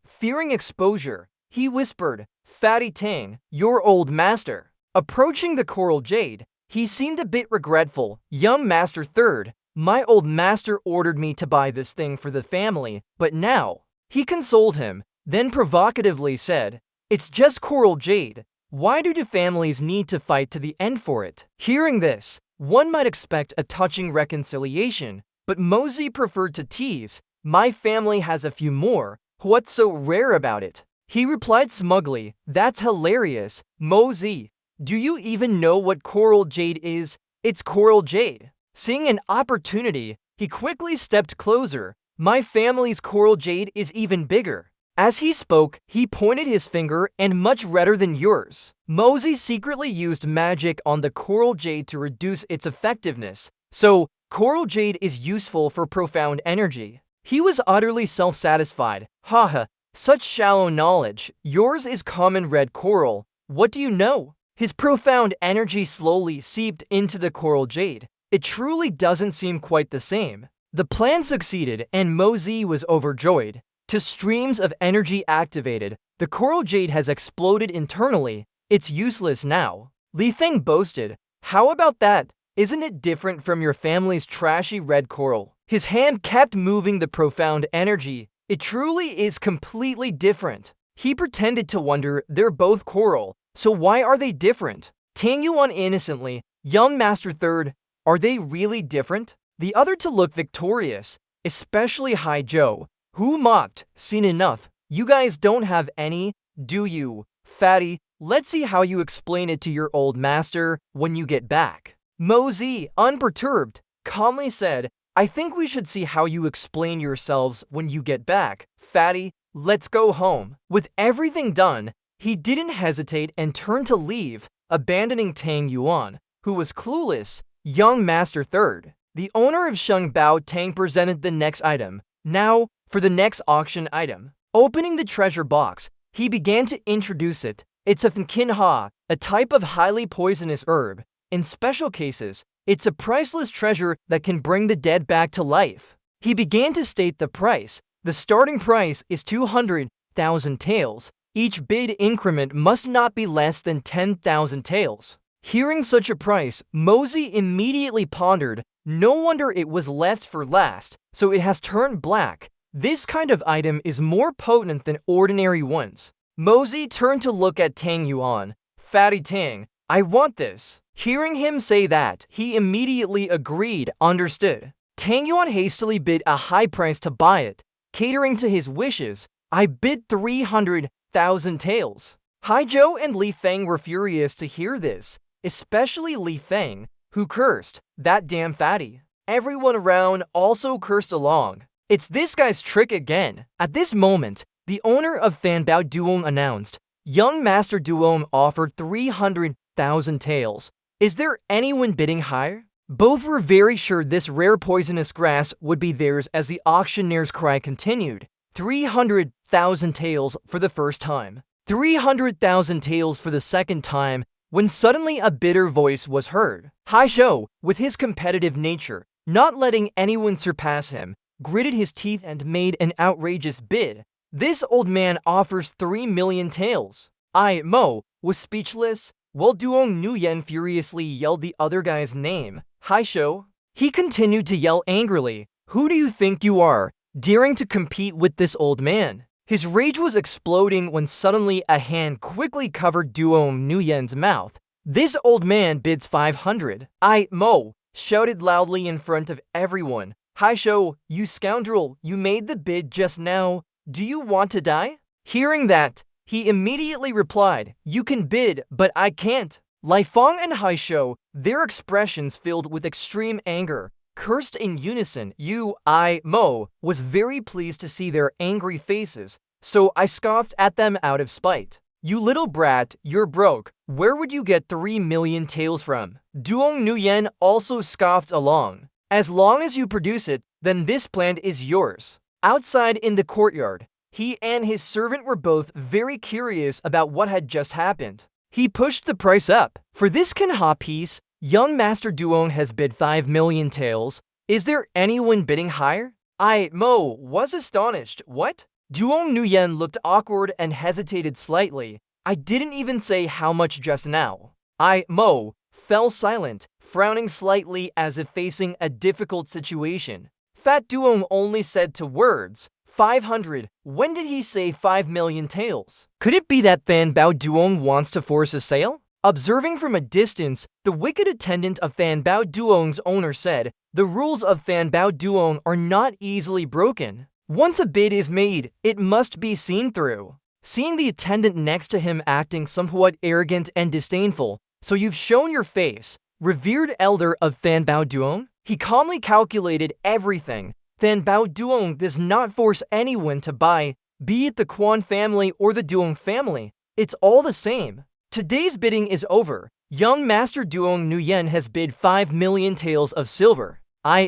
Fearing exposure. He whispered, Fatty Tang, your old master. Approaching the coral jade, he seemed a bit regretful. Young Master Third, my old master ordered me to buy this thing for the family, but now. He consoled him, then provocatively said, it's just coral jade. Why do the families need to fight to the end for it? Hearing this, one might expect a touching reconciliation, but Mosey preferred to tease. My family has a few more. What's so rare about it? He replied smugly, that's hilarious. Mosey, do you even know what coral jade is? It's coral jade. Seeing an opportunity, he quickly stepped closer. My family's coral jade is even bigger. As he spoke, he pointed his finger, and much redder than yours. Mosey secretly used magic on the coral jade to reduce its effectiveness. So, coral jade is useful for profound energy. He was utterly self-satisfied. Haha, such shallow knowledge. Yours is common red coral. What do you know? His profound energy slowly seeped into the coral jade. It truly doesn't seem quite the same. The plan succeeded, and Mosey was overjoyed. To streams of energy activated, the coral jade has exploded internally. It's useless now. Li Feng boasted, how about that? Isn't it different from your family's trashy red coral? His hand kept moving the profound energy. It truly is completely different. He pretended to wonder, they're both coral, so why are they different? Tang Yuan innocently, young Master Third, are they really different? The other to look victorious, especially Hai Zhou, who mocked, seen enough. You guys don't have any, do you? Fatty, let's see how you explain it to your old master when you get back. Mosey, unperturbed, calmly said, I think we should see how you explain yourselves when you get back. Fatty, let's go home. With everything done, he didn't hesitate and turned to leave, abandoning Tang Yuan, who was clueless. Young Master Third. The owner of Sheng Bao Tang presented the next item. Now, for the next auction item. Opening the treasure box, he began to introduce it. It's a Kinha, a type of highly poisonous herb. In special cases, it's a priceless treasure that can bring the dead back to life. He began to state the price. The starting price is 200,000 taels. Each bid increment must not be less than 10,000 taels. Hearing such a price, Mosey immediately pondered. No wonder it was left for last, so it has turned black. This kind of item is more potent than ordinary ones. Mosey turned to look at Tang Yuan. Fatty Tang, I want this. Hearing him say that, he immediately agreed, understood. Tang Yuan hastily bid a high price to buy it. Catering to his wishes, I bid 300,000 taels. Hai Zhou and Li Feng were furious to hear this, especially Li Feng, who cursed, that damn fatty. Everyone around also cursed along. It's this guy's trick again. At this moment, the owner of Fanbao Duong announced, young Master Duong offered 300,000 taels. Is there anyone bidding higher? Both were very sure this rare poisonous grass would be theirs as the auctioneer's cry continued. 300,000 taels for the first time. 300,000 taels for the second time, when suddenly a bitter voice was heard. Hai Zhou, with his competitive nature, not letting anyone surpass him, gritted his teeth and made an outrageous bid. This old man offers 3 million taels. Mo was speechless, while Duong Nuyen furiously yelled the other guy's name. Hai Zhou. He continued to yell angrily, who do you think you are, daring to compete with this old man? His rage was exploding when suddenly a hand quickly covered Duong Nuyen's mouth. This old man bids 500. Mo shouted loudly in front of everyone. Hai Zhou, you scoundrel, you made the bid just now. Do you want to die? Hearing that, he immediately replied, you can bid, but I can't. Li Feng and Hai Zhou, their expressions filled with extreme anger. cursed in unison. Mo was very pleased to see their angry faces, so I scoffed at them out of spite. You little brat, you're broke. Where would you get 3 million taels from? Duong Nguyen also scoffed along. As long as you produce it, then this plant is yours. Outside in the courtyard, he and his servant were both very curious about what had just happened. He pushed the price up. For this Kanha piece, young Master Duong has bid 5 million taels. Is there anyone bidding higher? Mo was astonished. What? Duong Nguyen looked awkward and hesitated slightly. I didn't even say how much just now. Mo fell silent, frowning slightly as if facing a difficult situation. Fat Duong only said 2 words, 500. When did he say 5 million taels? Could it be that Than Bao Duong wants to force a sale? Observing from a distance, the wicked attendant of Than Bao Duong's owner said, the rules of Than Bao Duong are not easily broken. Once a bid is made, it must be seen through. Seeing the attendant next to him acting somewhat arrogant and disdainful, so you've shown your face, revered elder of Than Bao Duong? He calmly calculated everything. Than Bao Duong does not force anyone to buy, be it the Quan family or the Duong family. It's all the same. Today's bidding is over. Young Master Duong Nguyen has bid 5 million taels of silver.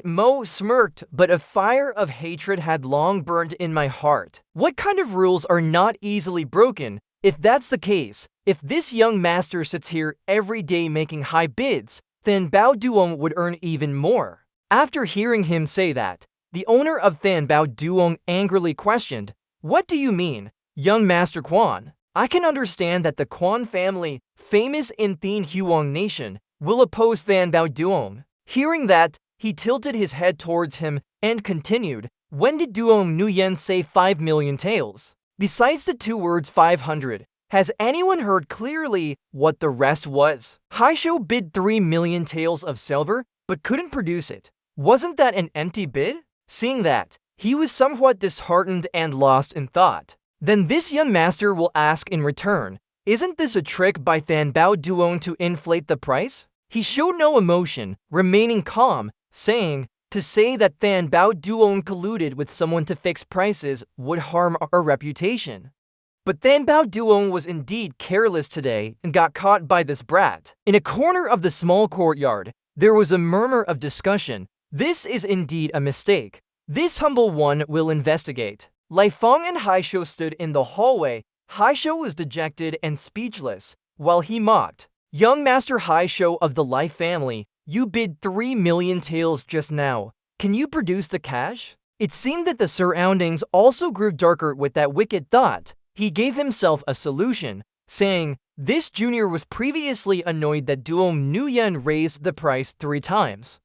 Mo smirked, but a fire of hatred had long burned in my heart. What kind of rules are not easily broken? If that's the case, if this young master sits here every day making high bids, then Bao Duong would earn even more. After hearing him say that, the owner of Than Bao Duong angrily questioned, what do you mean, young Master Quan? I can understand that the Quan family, famous in Thin Huang Nation, will oppose Than Bao Duong. Hearing that, he tilted his head towards him and continued, when did Duong Nguyen say 5 million taels? Besides the 2 words 500, has anyone heard clearly what the rest was? Haisho bid 3 million taels of silver, but couldn't produce it. Wasn't that an empty bid? Seeing that, he was somewhat disheartened and lost in thought. Then this young master will ask in return, isn't this a trick by Than Bao Duong to inflate the price? He showed no emotion, remaining calm, saying, to say that Than Bao Duong colluded with someone to fix prices would harm our reputation. But Than Bao Duong was indeed careless today and got caught by this brat. In a corner of the small courtyard, there was a murmur of discussion. This is indeed a mistake. This humble one will investigate. Lai Feng and Haisho stood in the hallway. Haisho was dejected and speechless, while he mocked. Young Master Haisho of the Lai family, you bid 3 million taels just now. Can you produce the cash? It seemed that the surroundings also grew darker with that wicked thought. He gave himself a solution, saying, this junior was previously annoyed that Duong Nguyen raised the price 3 times.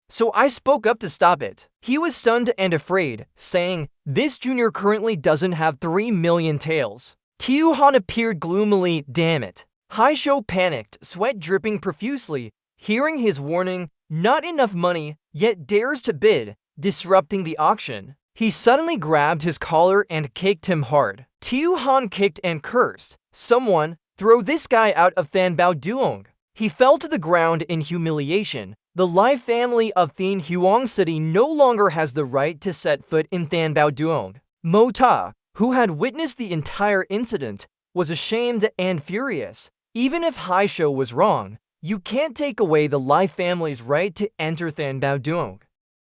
So I spoke up to stop it. He was stunned and afraid, saying, this junior currently doesn't have 3 million taels. Tiu Han appeared gloomily, damn it. Haisho panicked, sweat dripping profusely. Hearing his warning, not enough money, yet dares to bid, disrupting the auction. He suddenly grabbed his collar and kicked him hard. Tiu Han kicked and cursed, someone, throw this guy out of Than Bao Duong. He fell to the ground in humiliation. The Lai family of Thin Huang City no longer has the right to set foot in Than Bao Duong. Mo Ta, who had witnessed the entire incident, was ashamed and furious. Even if Haisho was wrong, you can't take away the Lai family's right to enter Than Bao Duong.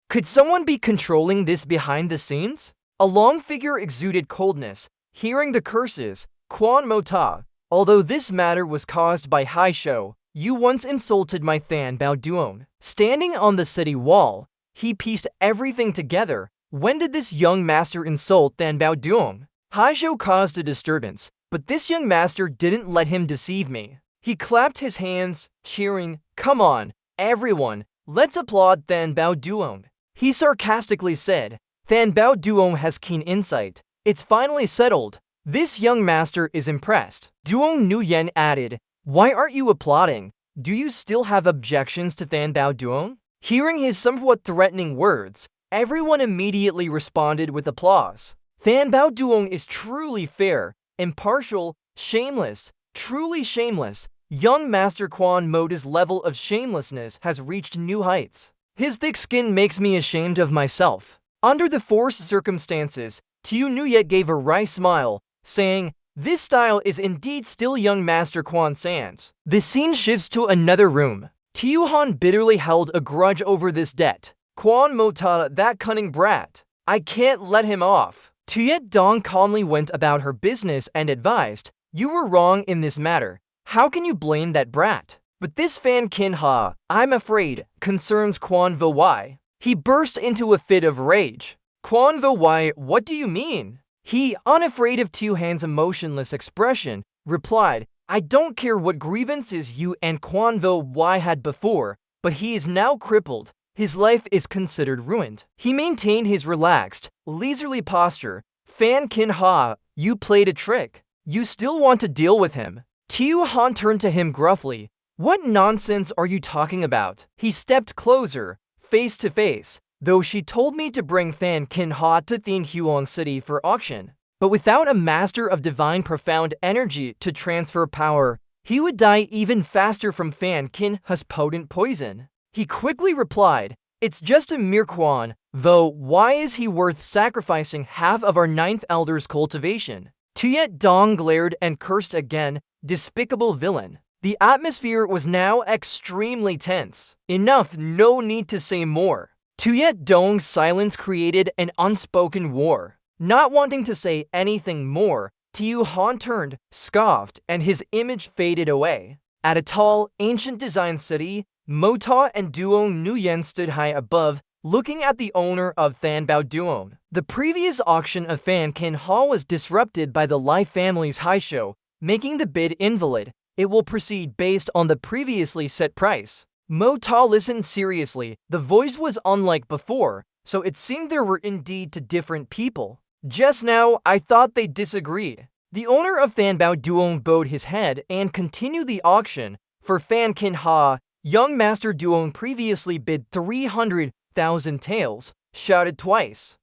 Could someone be controlling this behind the scenes? A long figure exuded coldness. Hearing the curses, Quan Mo Ta, although this matter was caused by Haisho, you once insulted my Than Bao Duong. Standing on the city wall, he pieced everything together. When did this young master insult Than Bao Duong? Haisho caused a disturbance, but this young master didn't let him deceive me. He clapped his hands, cheering, come on, everyone, let's applaud Than Bao Duong. He sarcastically said, Than Bao Duong has keen insight. It's finally settled. This young master is impressed. Duong Nguyen added, why aren't you applauding? Do you still have objections to Than Bao Duong? Hearing his somewhat threatening words, everyone immediately responded with applause. Than Bao Duong is truly fair, impartial, shameless, truly shameless. Young Master Quan Moda's level of shamelessness has reached new heights. His thick skin makes me ashamed of myself. Under the forced circumstances, Tiu Nuyet gave a wry smile, saying, "This style is indeed still young Master Quan San's." The scene shifts to another room. Tiu Han bitterly held a grudge over this debt. Quan Mota, that cunning brat. I can't let him off. Tuyet Dong calmly went about her business and advised, "You were wrong in this matter. How can you blame that brat?" But this Fan Kin Ha, I'm afraid, concerns Quan Vo Wai. He burst into a fit of rage. "Quan Vo Wai, what do you mean?" He, unafraid of Tiu Han's emotionless expression, replied, "I don't care what grievances you and Quan Vo Wai had before, but he is now crippled. His life is considered ruined." He maintained his relaxed, leisurely posture. "Fan Kin Ha, you played a trick. You still want to deal with him?" Tiu Han turned to him gruffly. "What nonsense are you talking about?" He stepped closer, face to face. "Though she told me to bring Fan Kin Ha to Thien Huang City for auction. But without a master of divine profound energy to transfer power, he would die even faster from Fan Kin Ha's potent poison." He quickly replied, "It's just a mere Quan, though why is he worth sacrificing half of our ninth elder's cultivation?" Tuyet Dong glared and cursed again, "Despicable villain." The atmosphere was now extremely tense. Enough, no need to say more. Tuyet Dong's silence created an unspoken war. Not wanting to say anything more, Tiu Han turned, scoffed, and his image faded away. At a tall, ancient design city, Mota and Duong Nguyen stood high above, looking at the owner of Thanbao Duong. The previous auction of Fan Kin Ha was disrupted by the Lai family's high show, making the bid invalid. It will proceed based on the previously set price. Mota listened seriously. The voice was unlike before, so it seemed there were indeed two different people. "Just now, I thought they disagreed." The owner of Thanbao Duong bowed his head and continued the auction. For Fan Kin Ha, young Master Duong previously bid 300,000 taels, shouted twice.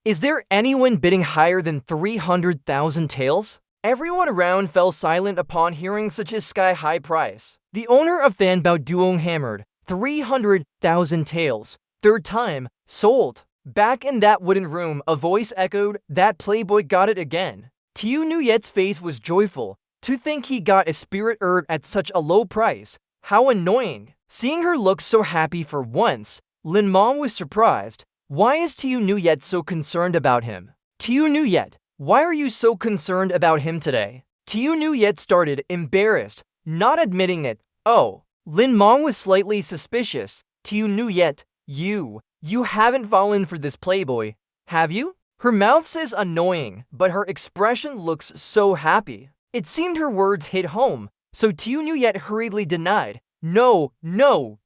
"Is there anyone bidding higher than 300,000 taels?" Everyone around fell silent upon hearing such a sky-high price. The owner of Thanbao Duong hammered, 300,000 taels. Third time, sold. Back in that wooden room, a voice echoed, "That playboy got it again." Tiu Nuyet's face was joyful. To think he got a spirit herb at such a low price. How annoying. Seeing her look so happy for once, Lin Mom was surprised. Why is Tiu Nuyet so concerned about him? "Tiu Nuyet, why are you so concerned about him today?" Tiu Nuyet started, embarrassed, not admitting it. "Oh." Lin Mom was slightly suspicious. "Tiu Nuyet, you haven't fallen for this playboy, have you?" Her mouth says annoying, but her expression looks so happy. It seemed her words hit home, so Tiu Nuyet hurriedly denied. No,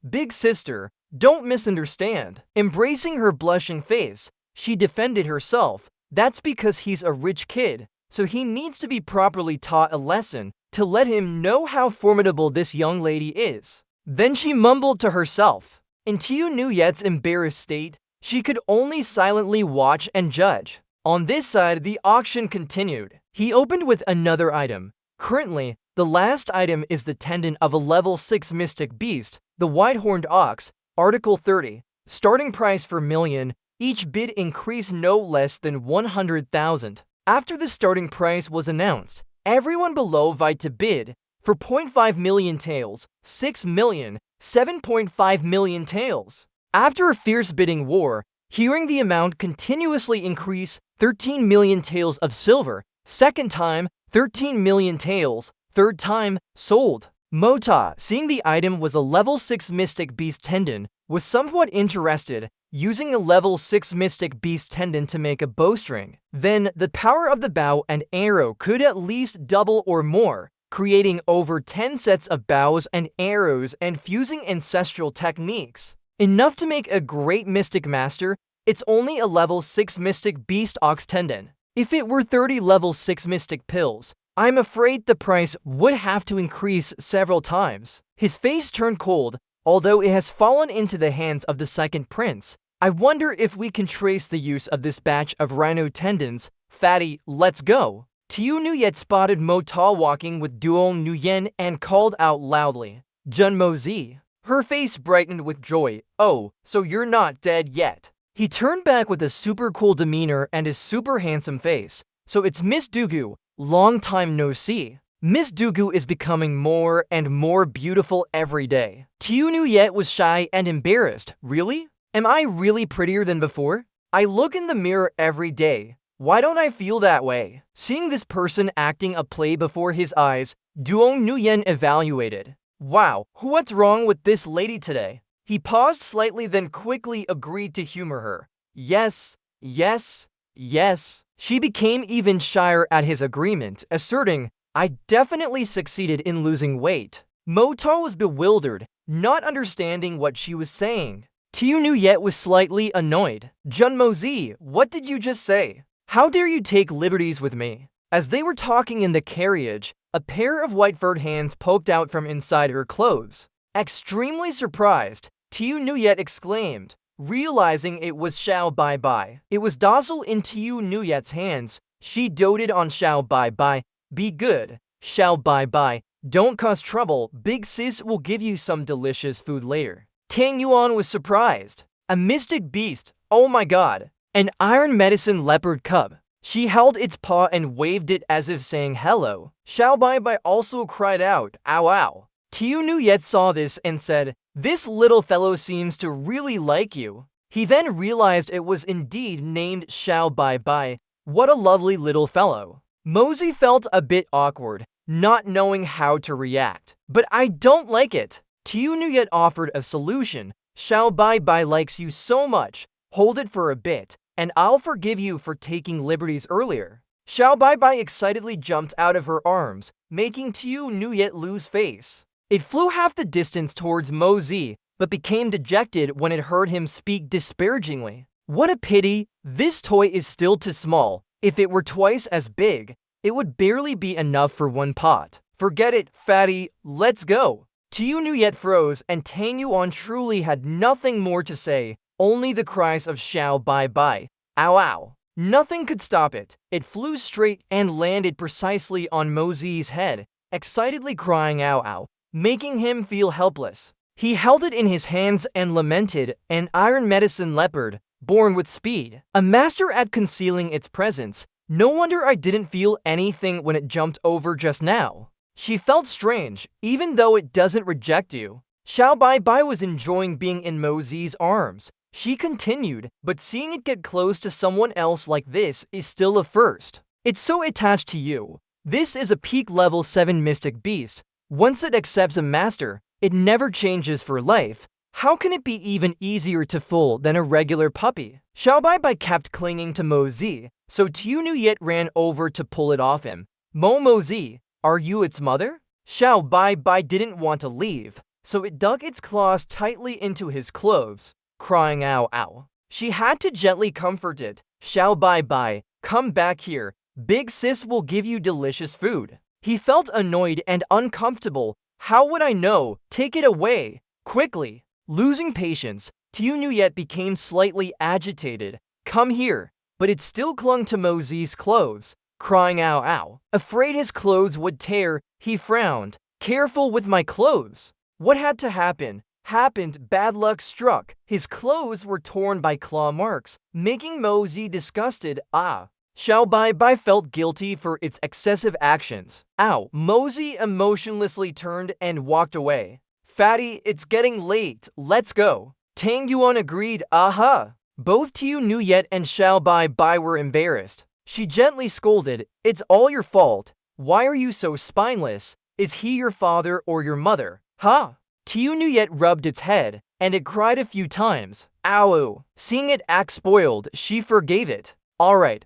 big sister, don't misunderstand." Embracing her blushing face, she defended herself. "That's because he's a rich kid, so he needs to be properly taught a lesson to let him know how formidable this young lady is." Then she mumbled to herself. In Tiu Nuyet's embarrassed state, she could only silently watch and judge. On this side, the auction continued. He opened with another item. Currently, the last item is the tendon of a level 6 mystic beast, the white-horned ox, Article 30. Starting price for million, each bid increased no less than 100,000. After the starting price was announced, everyone below vied to bid for 0.5 million taels, 6 million, 7.5 million taels. After a fierce bidding war, hearing the amount continuously increase, 13 million taels of silver, second time, 13 million taels, third time, sold. Mota, seeing the item was a level 6 mystic beast tendon, was somewhat interested, using a level 6 mystic beast tendon to make a bowstring. Then, the power of the bow and arrow could at least double or more, creating over 10 sets of bows and arrows and fusing ancestral techniques. Enough to make a great mystic master. It's only a level 6 mystic beast ox tendon. If it were 30 level 6 mystic pills, I'm afraid the price would have to increase several times. His face turned cold. Although it has fallen into the hands of the second prince, I wonder if we can trace the use of this batch of rhino tendons. Fatty, let's go. Tiu Nuyet spotted Mota walking with Duong Nguyen and called out loudly, "Junmo Zi." Her face brightened with joy. "Oh, so you're not dead yet." He turned back with a super cool demeanor and his super handsome face. "So it's Miss Dugu, long time no see." Miss Dugu is becoming more and more beautiful every day. Tiu Nuyet was shy and embarrassed. "Really? Am I really prettier than before? I look in the mirror every day. Why don't I feel that way?" Seeing this person acting a play before his eyes, Duong Nuyen evaluated. "Wow, what's wrong with this lady today?" He paused slightly, then quickly agreed to humor her. "Yes, yes, yes." She became even shyer at his agreement, asserting, "I definitely succeeded in losing weight." Mo Ta was bewildered, not understanding what she was saying. Tiu Nuyet was slightly annoyed. "Jun Mozi, what did you just say? How dare you take liberties with me?" As they were talking in the carriage, a pair of white furred hands poked out from inside her clothes. Extremely surprised, Tiu Nuyet exclaimed, realizing it was Xiao Bai Bai. It was docile in Tiu Nuyet's hands. She doted on Xiao Bai Bai. "Be good, Xiao Bai Bai. Don't cause trouble. Big sis will give you some delicious food later." Tang Yuan was surprised. "A mystic beast, oh my god. An iron medicine leopard cub." She held its paw and waved it as if saying hello. Xiao Bai Bai also cried out, "Ow ow." Tiu Nuyet saw this and said, "This little fellow seems to really like you." He then realized it was indeed named Xiao Bai Bai. What a lovely little fellow. Mosey felt a bit awkward, not knowing how to react. "But I don't like it." Tiu Nuyet offered a solution. "Xiao Bai Bai likes you so much. Hold it for a bit, and I'll forgive you for taking liberties earlier." Xiao Bai Bai excitedly jumped out of her arms, making Tiu Nuyet lose face. It flew half the distance towards Mo Zi, but became dejected when it heard him speak disparagingly. "What a pity, this toy is still too small. If it were twice as big, it would barely be enough for one pot. Forget it, fatty, let's go." Tiu Nuyet froze, and Tang Yuan truly had nothing more to say, only the cries of Xiao Bai Bai. "Ow ow." Nothing could stop it. It flew straight and landed precisely on Mozi's head, excitedly crying "ow ow," making him feel helpless. He held it in his hands and lamented, "An iron medicine leopard, born with speed. A master at concealing its presence. No wonder I didn't feel anything when it jumped over just now." She felt strange, even though it doesn't reject you. Xiao Bai Bai was enjoying being in Mozi's arms. She continued, "But seeing it get close to someone else like this is still a first. It's so attached to you. This is a peak level 7 mystic beast. Once it accepts a master, it never changes for life. How can it be even easier to fool than a regular puppy?" Xiao Bai Bai kept clinging to Mo Zi, so Tiu Nuyet ran over to pull it off him. Mo Zi, are you its mother?" Xiao Bai Bai didn't want to leave, so it dug its claws tightly into his clothes, crying "ow ow." She had to gently comfort it. "Xiao Bai Bai, come back here. Big sis will give you delicious food." He felt annoyed and uncomfortable. "How would I know? Take it away, quickly." Losing patience, Tiu Nuyet became slightly agitated. "Come here." But it still clung to Mozi's clothes, crying "ow ow." Afraid his clothes would tear, he frowned. "Careful with my clothes." What had to happen? Happened. Bad luck struck. His clothes were torn by claw marks, making Mozi disgusted. "Ah." Xiao Bai Bai felt guilty for its excessive actions. "Ow." Mozi emotionlessly turned and walked away. "Fatty, it's getting late. Let's go." Tang Yuan agreed. "Aha." Both Tiu Nuyet and Xiao Bai Bai were embarrassed. She gently scolded, "It's all your fault. Why are you so spineless? Is he your father or your mother? Ha!" Tiu Nuyet rubbed its head, and it cried a few times. "Ow." Seeing it act spoiled, she forgave it. Alright.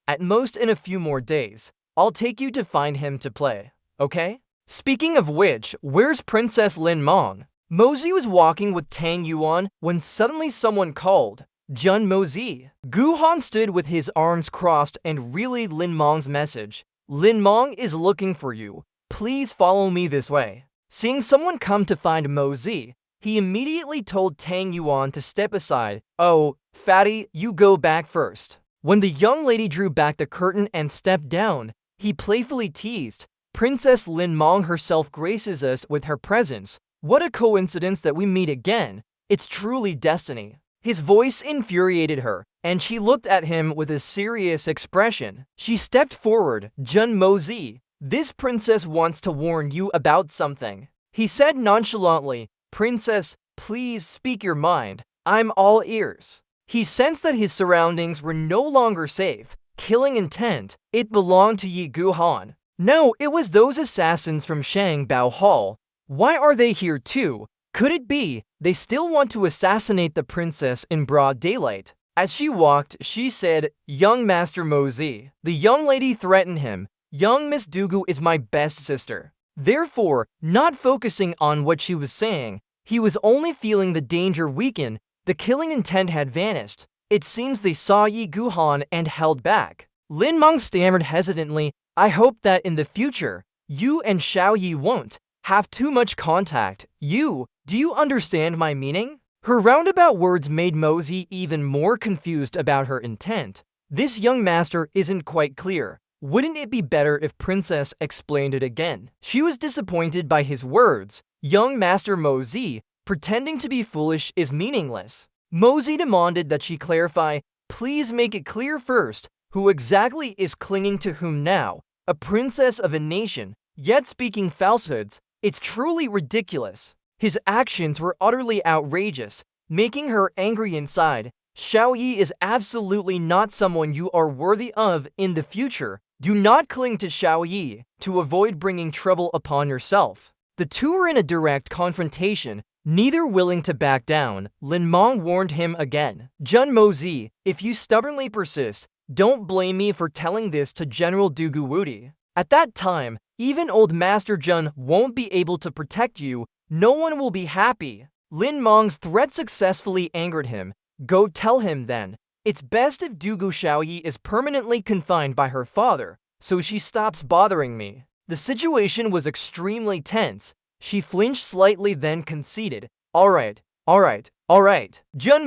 At most in a few more days, I'll take you to find him to play, okay?" Speaking of which, where's Princess Lin Mong? Mozi was walking with Tang Yuan when suddenly someone called, "Jun Mozi." Gu Han stood with his arms crossed and relayed Lin Mong's message. "Lin Mong is looking for you. Please follow me this way." Seeing someone come to find Mozi, he immediately told Tang Yuan to step aside. "Oh, fatty, you go back first." When the young lady drew back the curtain and stepped down, he playfully teased, "Princess Lin Mong herself graces us with her presence. What a coincidence that we meet again. It's truly destiny. His voice infuriated her, and she looked at him with a serious expression. She stepped forward. Jun Mozi, this princess wants to warn you about something. He said nonchalantly, Princess, please speak your mind. I'm all ears. He sensed that his surroundings were no longer safe. Killing intent. It belonged to Yi Guhan. No, it was those assassins from Shangbao Hall. Why are they here too? Could it be they still want to assassinate the princess in broad daylight? As she walked, she said, Young Master Mozi. The young lady threatened him. Young Miss Dugu is my best sister. Therefore, not focusing on what she was saying, he was only feeling the danger weaken. The killing intent had vanished. It seems they saw Yi Guhan and held back. Lin Meng stammered hesitantly, I hope that in the future, you and Xiao Yi won't have too much contact. Do you understand my meaning? Her roundabout words made Mozi even more confused about her intent. This young master isn't quite clear. Wouldn't it be better if Princess explained it again? She was disappointed by his words. Young Master Mozi, pretending to be foolish is meaningless. Mozi demanded that she clarify, please make it clear first, who exactly is clinging to whom now? A princess of a nation, yet speaking falsehoods. It's truly ridiculous. His actions were utterly outrageous, making her angry inside. Xiao Yi is absolutely not someone you are worthy of in the future. Do not cling to Xiao Yi to avoid bringing trouble upon yourself. The two were in a direct confrontation, neither willing to back down. Lin Meng warned him again. Jun Mozi, if you stubbornly persist, don't blame me for telling this to General Dugu Wudi. At that time, even old Master Jun won't be able to protect you. No one will be happy. Lin Meng's threat successfully angered him. Go tell him then. It's best if Dugu Xiaoyi is permanently confined by her father, so she stops bothering me. The situation was extremely tense. She flinched slightly then conceded. Alright. Jun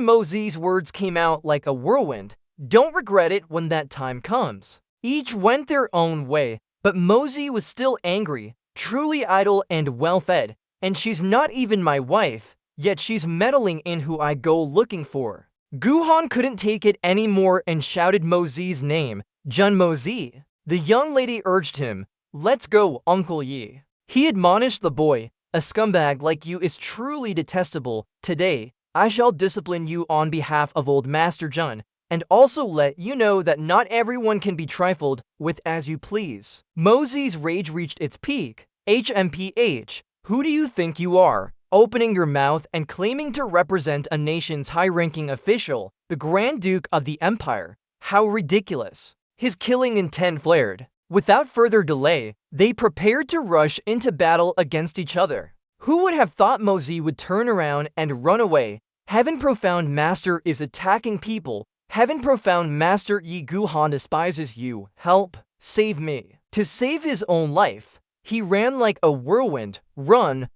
Mozi's words came out like a whirlwind. Don't regret it when that time comes. Each went their own way, but Mozi was still angry, truly idle and well-fed. And she's not even my wife, yet she's meddling in who I go looking for. Guhan couldn't take it anymore and shouted Mozi's name, Jun Mozi. The young lady urged him, let's go, Uncle Yi. He admonished the boy, a scumbag like you is truly detestable. Today, I shall discipline you on behalf of old Master Jun, and also let you know that not everyone can be trifled with as you please. Mozi's rage reached its peak. HMPH. Who do you think you are, opening your mouth and claiming to represent a nation's high-ranking official, the Grand Duke of the Empire? How ridiculous. His killing intent flared. Without further delay, they prepared to rush into battle against each other. Who would have thought Mozi would turn around and run away? Heaven Profound Master is attacking people. Heaven Profound Master Yi Guhan despises you. Help, save me. To save his own life, he ran like a whirlwind. Run.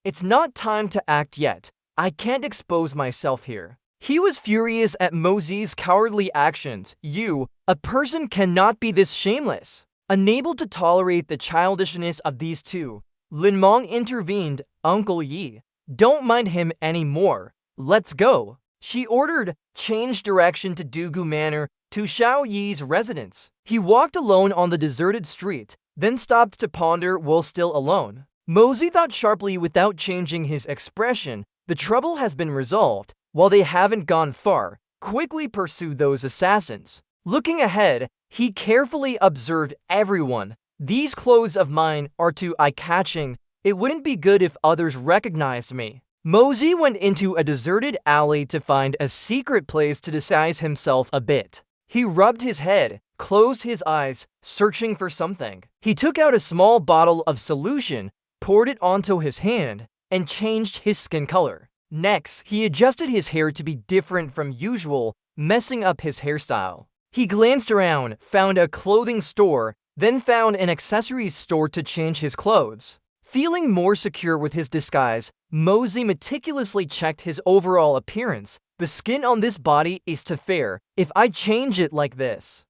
It's not time to act yet. I can't expose myself here. He was furious at Mozi's cowardly actions. A person cannot be this shameless. Unable to tolerate the childishness of these two, Lin Meng intervened. Uncle Yi, don't mind him anymore. Let's go. She ordered. Change direction to Dugu Manor, to Xiao Yi's residence. He walked alone on the deserted street, then stopped to ponder while still alone. Mozi thought sharply without changing his expression. The trouble has been resolved. While they haven't gone far, quickly pursue those assassins. Looking ahead, he carefully observed everyone. These clothes of mine are too eye-catching. It wouldn't be good if others recognized me. Mozi went into a deserted alley to find a secret place to disguise himself a bit. He rubbed his head, closed his eyes, searching for something. He took out a small bottle of solution, poured it onto his hand, and changed his skin color. Next, he adjusted his hair to be different from usual, messing up his hairstyle. He glanced around, found a clothing store, then found an accessories store to change his clothes. Feeling more secure with his disguise, Mozi meticulously checked his overall appearance. The skin on this body is too fair. If I change it like this,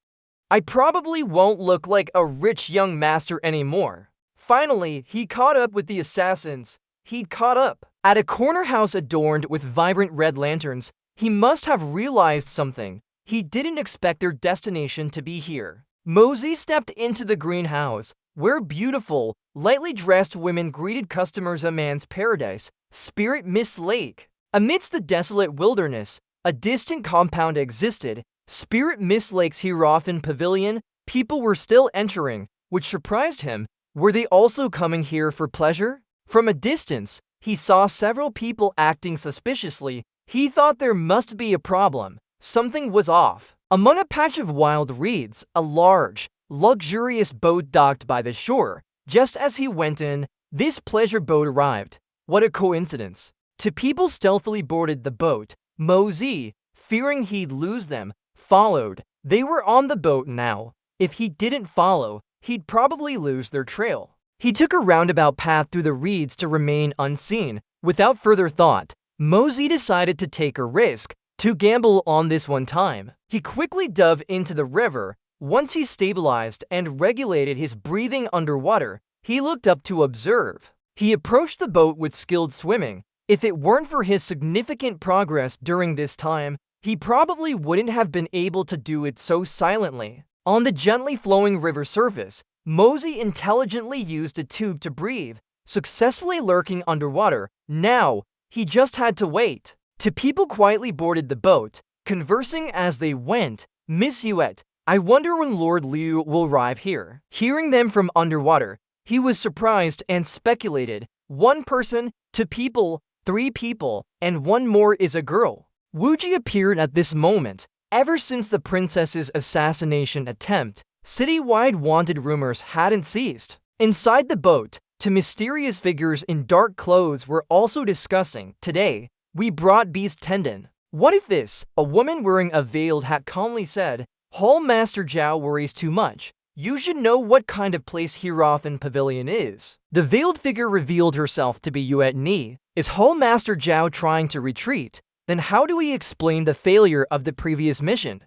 I probably won't look like a rich young master anymore. Finally, he caught up with the assassins. he'd caught up. At a corner house adorned with vibrant red lanterns, he must have realized something. He didn't expect their destination to be here. Mosey stepped into the greenhouse, where beautiful, lightly dressed women greeted customers. A man's paradise, Spirit Mist Lake. Amidst the desolate wilderness, a distant compound existed, Spirit Mist Lake's Hierophant Pavilion. People were still entering, which surprised him. Were they also coming here for pleasure? From a distance, he saw several people acting suspiciously. He thought there must be a problem. Something was off. Among a patch of wild reeds, a large, luxurious boat docked by the shore. Just as he went in, this pleasure boat arrived. What a coincidence. Two people stealthily boarded the boat. Mosey, fearing he'd lose them, followed. They were on the boat now. If he didn't follow, he'd probably lose their trail. He took a roundabout path through the reeds to remain unseen. Without further thought, Mosey decided to take a risk, to gamble on this one time. He quickly dove into the river. Once he stabilized and regulated his breathing underwater, he looked up to observe. He approached the boat with skilled swimming. If it weren't for his significant progress during this time, he probably wouldn't have been able to do it so silently. On the gently flowing river surface, Mosey intelligently used a tube to breathe, successfully lurking underwater. Now, he just had to wait. Two people quietly boarded the boat, conversing as they went. Miss Yuet, I wonder when Lord Liu will arrive here. Hearing them from underwater, he was surprised and speculated. One person, two people, three people, and one more is a girl. Wuji appeared at this moment. Ever since the princess's assassination attempt, citywide wanted rumors hadn't ceased. Inside the boat, two mysterious figures in dark clothes were also discussing. Today, we brought Beast Tendon. What if this? A woman wearing a veiled hat calmly said, Hall Master Zhao worries too much. You should know what kind of place Hierophant Pavilion is. The veiled figure revealed herself to be Yuet Ni. Is Hall Master Zhao trying to retreat? Then how do we explain the failure of the previous mission?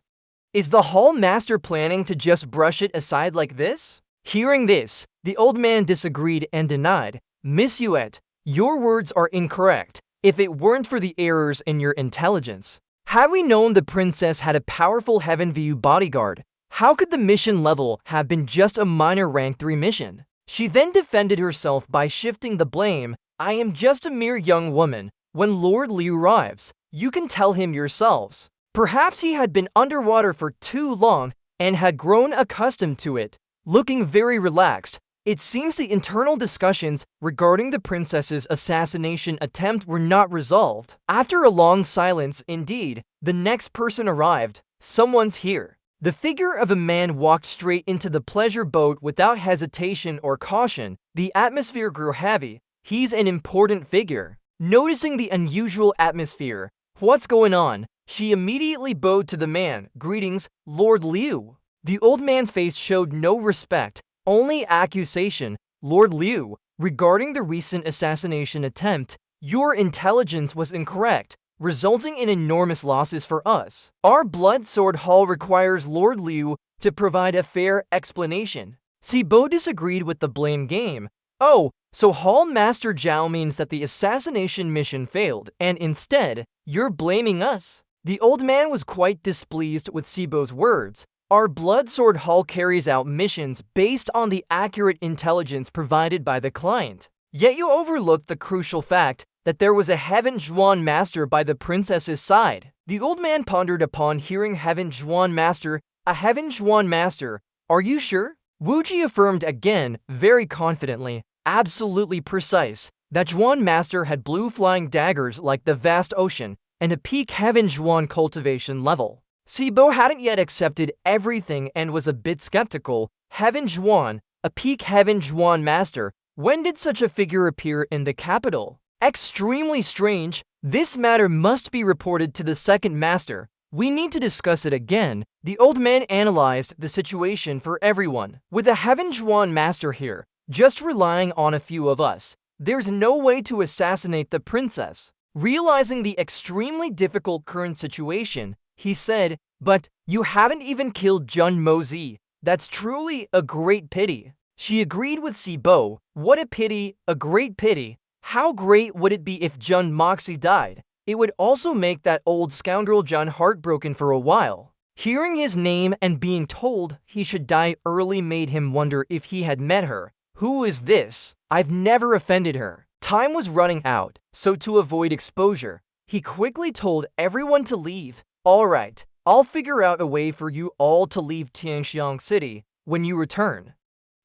Is the Hall Master planning to just brush it aside like this? Hearing this, the old man disagreed and denied. Miss Yuet, your words are incorrect. If it weren't for the errors in your intelligence, had we known the princess had a powerful Heaven View bodyguard, how could the mission level have been just a minor rank 3 mission? She then defended herself by shifting the blame. I am just a mere young woman. When Lord Liu arrives, you can tell him yourselves. Perhaps he had been underwater for too long and had grown accustomed to it. Looking very relaxed, it seems the internal discussions regarding the princess's assassination attempt were not resolved. After a long silence, indeed, the next person arrived. Someone's here. The figure of a man walked straight into the pleasure boat without hesitation or caution. The atmosphere grew heavy. He's an important figure. Noticing the unusual atmosphere, what's going on? She immediately bowed to the man. Greetings, Lord Liu. The old man's face showed no respect, only accusation. Lord Liu, regarding the recent assassination attempt, your intelligence was incorrect, resulting in enormous losses for us. Our Blood Sword Hall requires Lord Liu to provide a fair explanation. Sibo disagreed with the blame game. Oh, so Hall Master Zhao means that the assassination mission failed, and instead, you're blaming us? The old man was quite displeased with Sibo's words. Our Blood Sword Hall carries out missions based on the accurate intelligence provided by the client. Yet you overlooked the crucial fact that there was a Heaven Zhuan Master by the princess's side. The old man pondered upon hearing Heaven Zhuan Master. A Heaven Zhuan Master? Are you sure? Wuji affirmed again, very confidently, absolutely precise, that Zhuan Master had blue flying daggers like the vast ocean and a peak Heaven Zhuan cultivation level. Sibo hadn't yet accepted everything and was a bit skeptical. Heaven Zhuan, a peak Heaven Zhuan Master. When did such a figure appear in the capital? Extremely strange. This matter must be reported to the second master. We need to discuss it again. The old man analyzed the situation for everyone. With a Heaven Zhuan Master here, just relying on a few of us, there's no way to assassinate the princess. Realizing the extremely difficult current situation, he said, but you haven't even killed Jun Mozi. That's truly a great pity. She agreed with Sibo. What a pity, a great pity. How great would it be if Jun Moxie died? It would also make that old scoundrel Jun heartbroken for a while. Hearing his name and being told he should die early made him wonder if he had met her. Who is this? I've never offended her. Time was running out, so to avoid exposure, he quickly told everyone to leave. Alright, I'll figure out a way for you all to leave Tianxiang City when you return.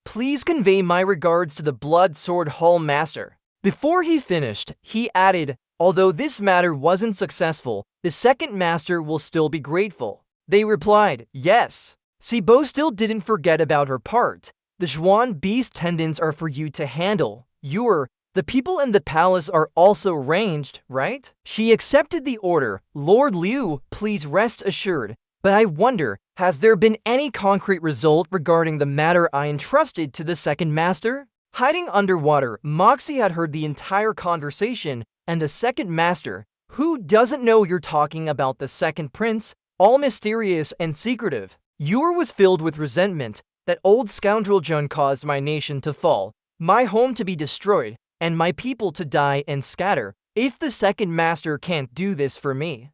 Please convey my regards to the Blood Sword Hall Master. Before he finished, he added, although this matter wasn't successful, the second master will still be grateful. They replied, yes. Sibo still didn't forget about her part. The Zhuan beast tendons are for you to handle. The people in the palace are also ranged, right? She accepted the order. Lord Liu, please rest assured. But I wonder, has there been any concrete result regarding the matter I entrusted to the second master? Hiding underwater, Moxie had heard the entire conversation, and the second master, who doesn't know you're talking about the second prince, all mysterious and secretive. Yor was filled with resentment. That old scoundrel Jun caused my nation to fall, my home to be destroyed, and my people to die and scatter. If the second master can't do this for me,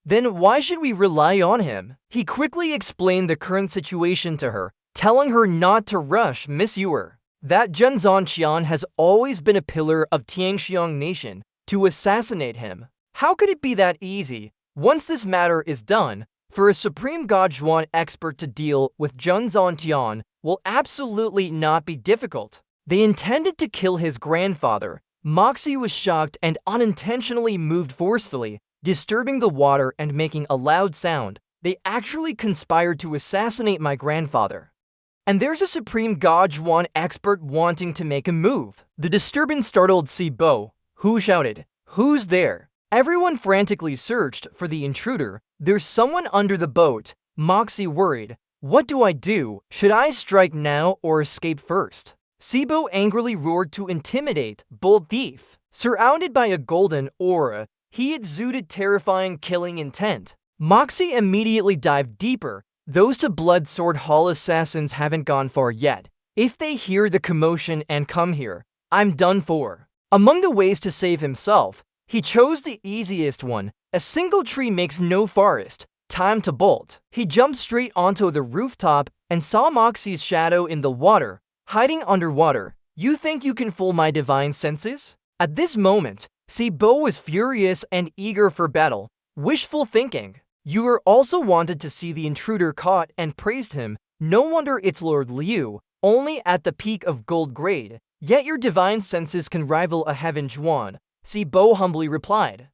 then why should we rely on him? He quickly explained the current situation to her, telling her not to rush Miss Yor. That Zhen Zhanqian has always been a pillar of Tianxiang nation. To assassinate him, how could it be that easy? Once this matter is done, for a Supreme God Zhuan expert to deal with Zhen Zhanqian will absolutely not be difficult. They intended to kill his grandfather. Moxie was shocked and unintentionally moved forcefully, disturbing the water and making a loud sound. They actually conspired to assassinate my grandfather. And there's a Supreme God Zhuan expert wanting to make a move. The disturbance startled Sibo, who shouted, "Who's there?" Everyone frantically searched for the intruder. There's someone under the boat. Moxie worried. What do I do? Should I strike now or escape first? Sibo angrily roared to intimidate bold thief. Surrounded by a golden aura, he exuded terrifying killing intent. Moxie immediately dived deeper. Those to Blood Sword Hall assassins haven't gone far yet. If they hear the commotion and come here, I'm done for. Among the ways to save himself, he chose the easiest one. A single tree makes no forest. Time to bolt. He jumped straight onto the rooftop and saw Moxie's shadow in the water, hiding underwater. You think you can fool my divine senses? At this moment, Sibo was furious and eager for battle. Wishful thinking. Yor also wanted to see the intruder caught and praised him. No wonder it's Lord Liu, only at the peak of gold grade. Yet your divine senses can rival a heaven Zhuan, Sibo humbly replied.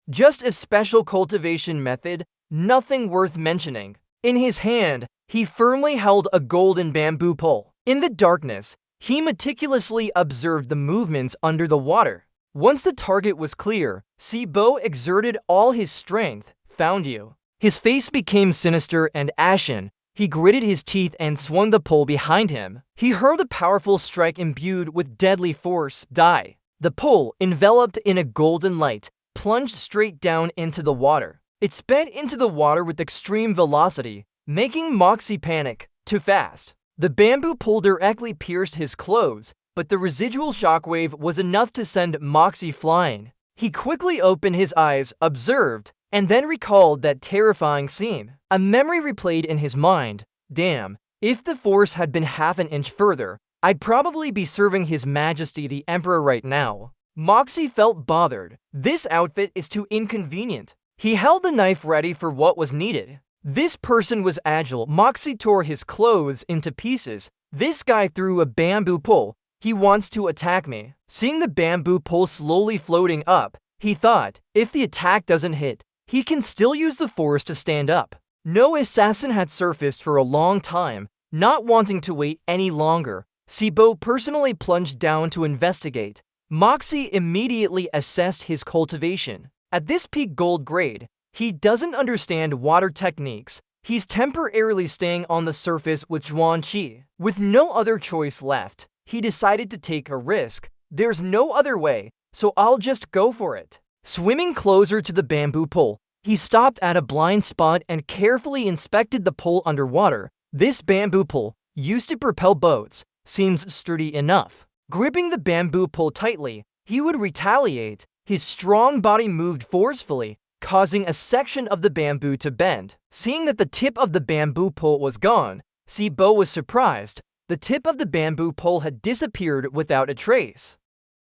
Just a special cultivation method, nothing worth mentioning. In his hand, he firmly held a golden bamboo pole. In the darkness, he meticulously observed the movements under the water. Once the target was clear, Sibo exerted all his strength. Found you. His face became sinister and ashen. He gritted his teeth and swung the pole behind him. He hurled a powerful strike imbued with deadly force. Die. The pole, enveloped in a golden light, plunged straight down into the water. It sped into the water with extreme velocity, making Moxie panic. Too fast. The bamboo pole directly pierced his clothes, but the residual shockwave was enough to send Moxie flying. He quickly opened his eyes, observed, and then recalled that terrifying scene. A memory replayed in his mind. Damn, if the force had been half an inch further, I'd probably be serving His Majesty the Emperor right now. Moxie felt bothered. This outfit is too inconvenient. He held the knife ready for what was needed. This person was agile. Moxie tore his clothes into pieces. This guy threw a bamboo pole. He wants to attack me. Seeing the bamboo pole slowly floating up, he thought, if the attack doesn't hit, he can still use the force to stand up. No assassin had surfaced for a long time. Not wanting to wait any longer, Sibo personally plunged down to investigate. Moxie immediately assessed his cultivation. At this peak gold grade, he doesn't understand water techniques. He's temporarily staying on the surface with Zhuan Qi. With no other choice left, he decided to take a risk. There's no other way, so I'll just go for it. Swimming closer to the bamboo pole, he stopped at a blind spot and carefully inspected the pole underwater. This bamboo pole, used to propel boats, seems sturdy enough. Gripping the bamboo pole tightly, he would retaliate. His strong body moved forcefully, causing a section of the bamboo to bend. Seeing that the tip of the bamboo pole was gone, Sibo was surprised. The tip of the bamboo pole had disappeared without a trace.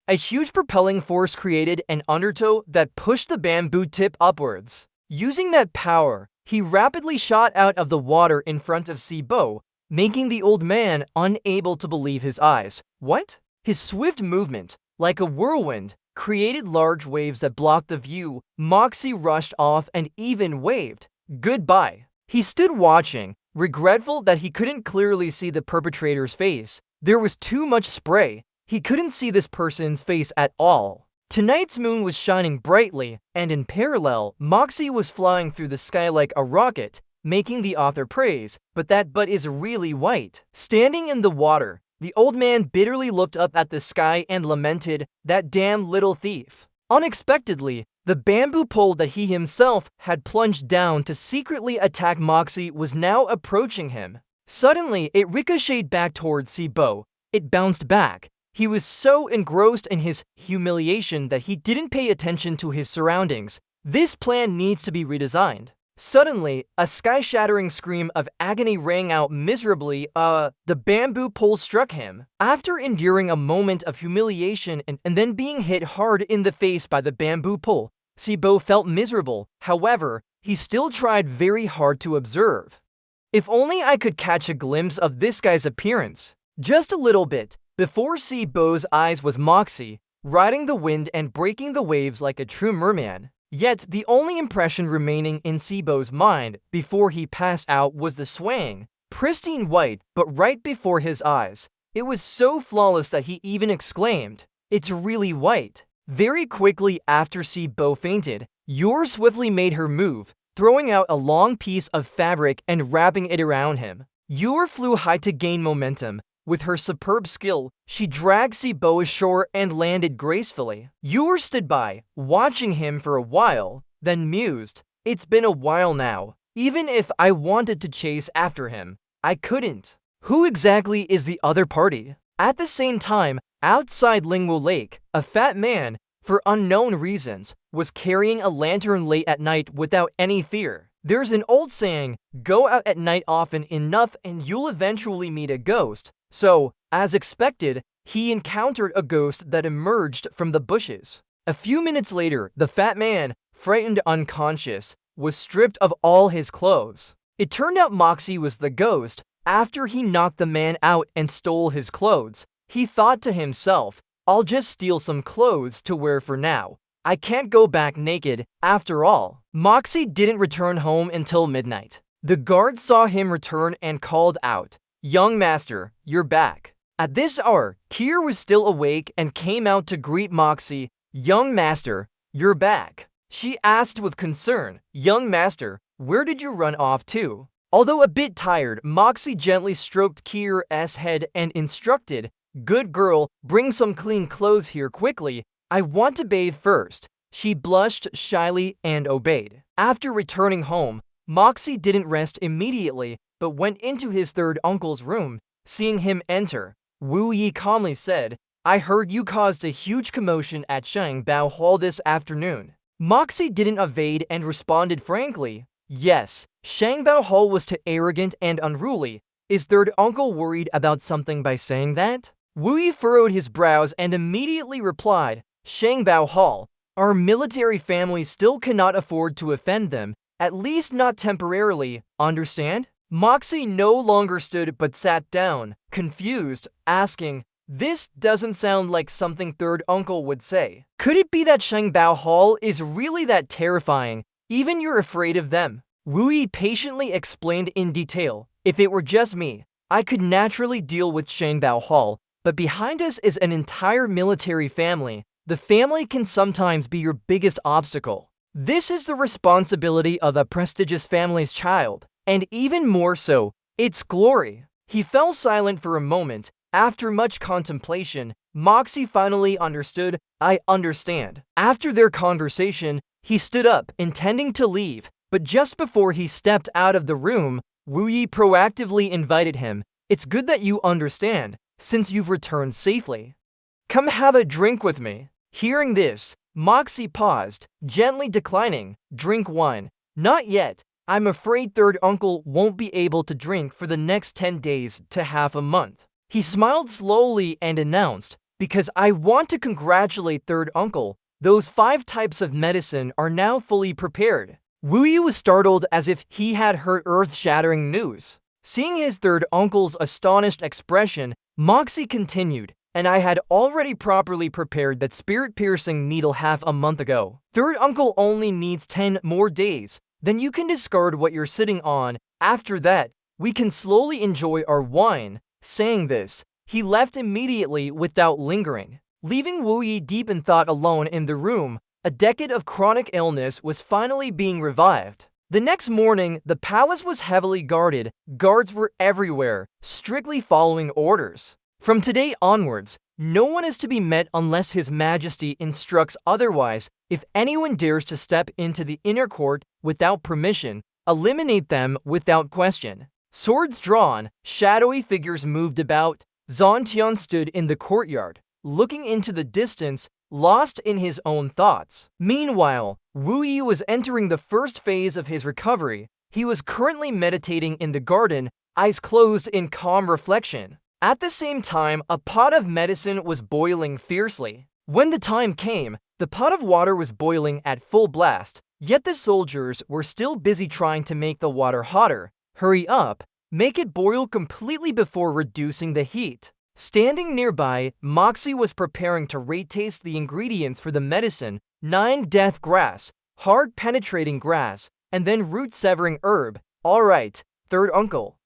A huge propelling force created an undertow that pushed the bamboo tip upwards. Using that power, he rapidly shot out of the water in front of Sibo, making the old man unable to believe his eyes. What? His swift movement, like a whirlwind, created large waves that blocked the view. Moxie rushed off and even waved goodbye. He stood watching, regretful that he couldn't clearly see the perpetrator's face. There was too much spray. He couldn't see this person's face at all. Tonight's moon was shining brightly, and in parallel, Moxie was flying through the sky like a rocket, making the author praise, but that butt is really white. Standing in the water, the old man bitterly looked up at the sky and lamented, that damn little thief. Unexpectedly, the bamboo pole that he himself had plunged down to secretly attack Moxie was now approaching him. Suddenly, it ricocheted back towards Sibo. It bounced back. He was so engrossed in his humiliation that he didn't pay attention to his surroundings. This plan needs to be redesigned. Suddenly, a sky-shattering scream of agony rang out miserably. The bamboo pole struck him. After enduring a moment of humiliation and then being hit hard in the face by the bamboo pole, Sibo felt miserable. However, he still tried very hard to observe. If only I could catch a glimpse of this guy's appearance. Just a little bit. Before Sibo's eyes was Moxie, riding the wind and breaking the waves like a true merman. Yet, the only impression remaining in Sibo's mind before he passed out was the swaying, pristine white, but right before his eyes. It was so flawless that he even exclaimed, "It's really white." Very quickly after Sibo fainted, Yor swiftly made her move, throwing out a long piece of fabric and wrapping it around him. Yor flew high to gain momentum. With her superb skill, she dragged Sibo ashore and landed gracefully. Yor stood by, watching him for a while, then mused, "It's been a while now. Even if I wanted to chase after him, I couldn't. Who exactly is the other party?" At the same time, outside Lingwu Lake, a fat man, for unknown reasons, was carrying a lantern late at night without any fear. There's an old saying, go out at night often enough and you'll eventually meet a ghost. So, as expected, he encountered a ghost that emerged from the bushes. A few minutes later, the fat man, frightened unconscious, was stripped of all his clothes. It turned out Moxie was the ghost. After he knocked the man out and stole his clothes, he thought to himself, I'll just steal some clothes to wear for now. I can't go back naked, after all. Moxie didn't return home until midnight. The guards saw him return and called out, "Young master, you're back." At this hour, Kier was still awake and came out to greet Moxie. "Young master, you're back." She asked with concern, "Young master, where did you run off to?" Although a bit tired, Moxie gently stroked Kier's head and instructed, "Good girl, bring some clean clothes here quickly. I want to bathe first." She blushed shyly and obeyed. After returning home, Moxie didn't rest immediately, but went into his third uncle's room. Seeing him enter, Wu Yi calmly said, "I heard you caused a huge commotion at Shangbao Hall this afternoon." Moxie didn't evade and responded frankly, "Yes, Shangbao Hall was too arrogant and unruly." Is third uncle worried about something by saying that? Wu Yi furrowed his brows and immediately replied, "Shangbao Hall, our military family still cannot afford to offend them, at least not temporarily, understand?" Moxie no longer stood but sat down, confused, asking, "This doesn't sound like something third uncle would say. Could it be that Shangbao Hall is really that terrifying, even you're afraid of them?" Wu Yi patiently explained in detail, "If it were just me, I could naturally deal with Shangbao Hall, but behind us is an entire military family. The family can sometimes be your biggest obstacle. This is the responsibility of a prestigious family's child, and even more so, its glory." He fell silent for a moment. After much contemplation, Moxie finally understood, "I understand." After their conversation, he stood up, intending to leave, but just before he stepped out of the room, Wu Yi proactively invited him, "It's good that you understand, since you've returned safely. Come have a drink with me." Hearing this, Moxie paused, gently declining. "Drink wine." "Not yet. I'm afraid third uncle won't be able to drink for the next 10 days to half a month." He smiled slowly and announced, "Because I want to congratulate third uncle. Those 5 types of medicine are now fully prepared." Wu Yi was startled as if he had heard earth-shattering news. Seeing his third uncle's astonished expression, Moxie continued, "And I had already properly prepared that spirit-piercing needle half a month ago. Third uncle only needs 10 more days. Then you can discard what you're sitting on. After that, we can slowly enjoy our wine." Saying this, he left immediately without lingering, leaving Wu Yi deep in thought alone in the room. A decade of chronic illness was finally being revived. The next morning, the palace was heavily guarded. Guards were everywhere, strictly following orders. From today onwards, no one is to be met unless His Majesty instructs otherwise. If anyone dares to step into the inner court without permission, eliminate them without question. Swords drawn, shadowy figures moved about. Zhan Tian stood in the courtyard, looking into the distance, lost in his own thoughts. Meanwhile, Wu Yi was entering the first phase of his recovery. He was currently meditating in the garden, eyes closed in calm reflection. At the same time, a pot of medicine was boiling fiercely. When the time came, the pot of water was boiling at full blast, yet the soldiers were still busy trying to make the water hotter. "Hurry up, make it boil completely before reducing the heat." Standing nearby, Moxie was preparing to rate-taste the ingredients for the medicine: 9 death grass, hard penetrating grass, and then root-severing herb. "All right, third uncle."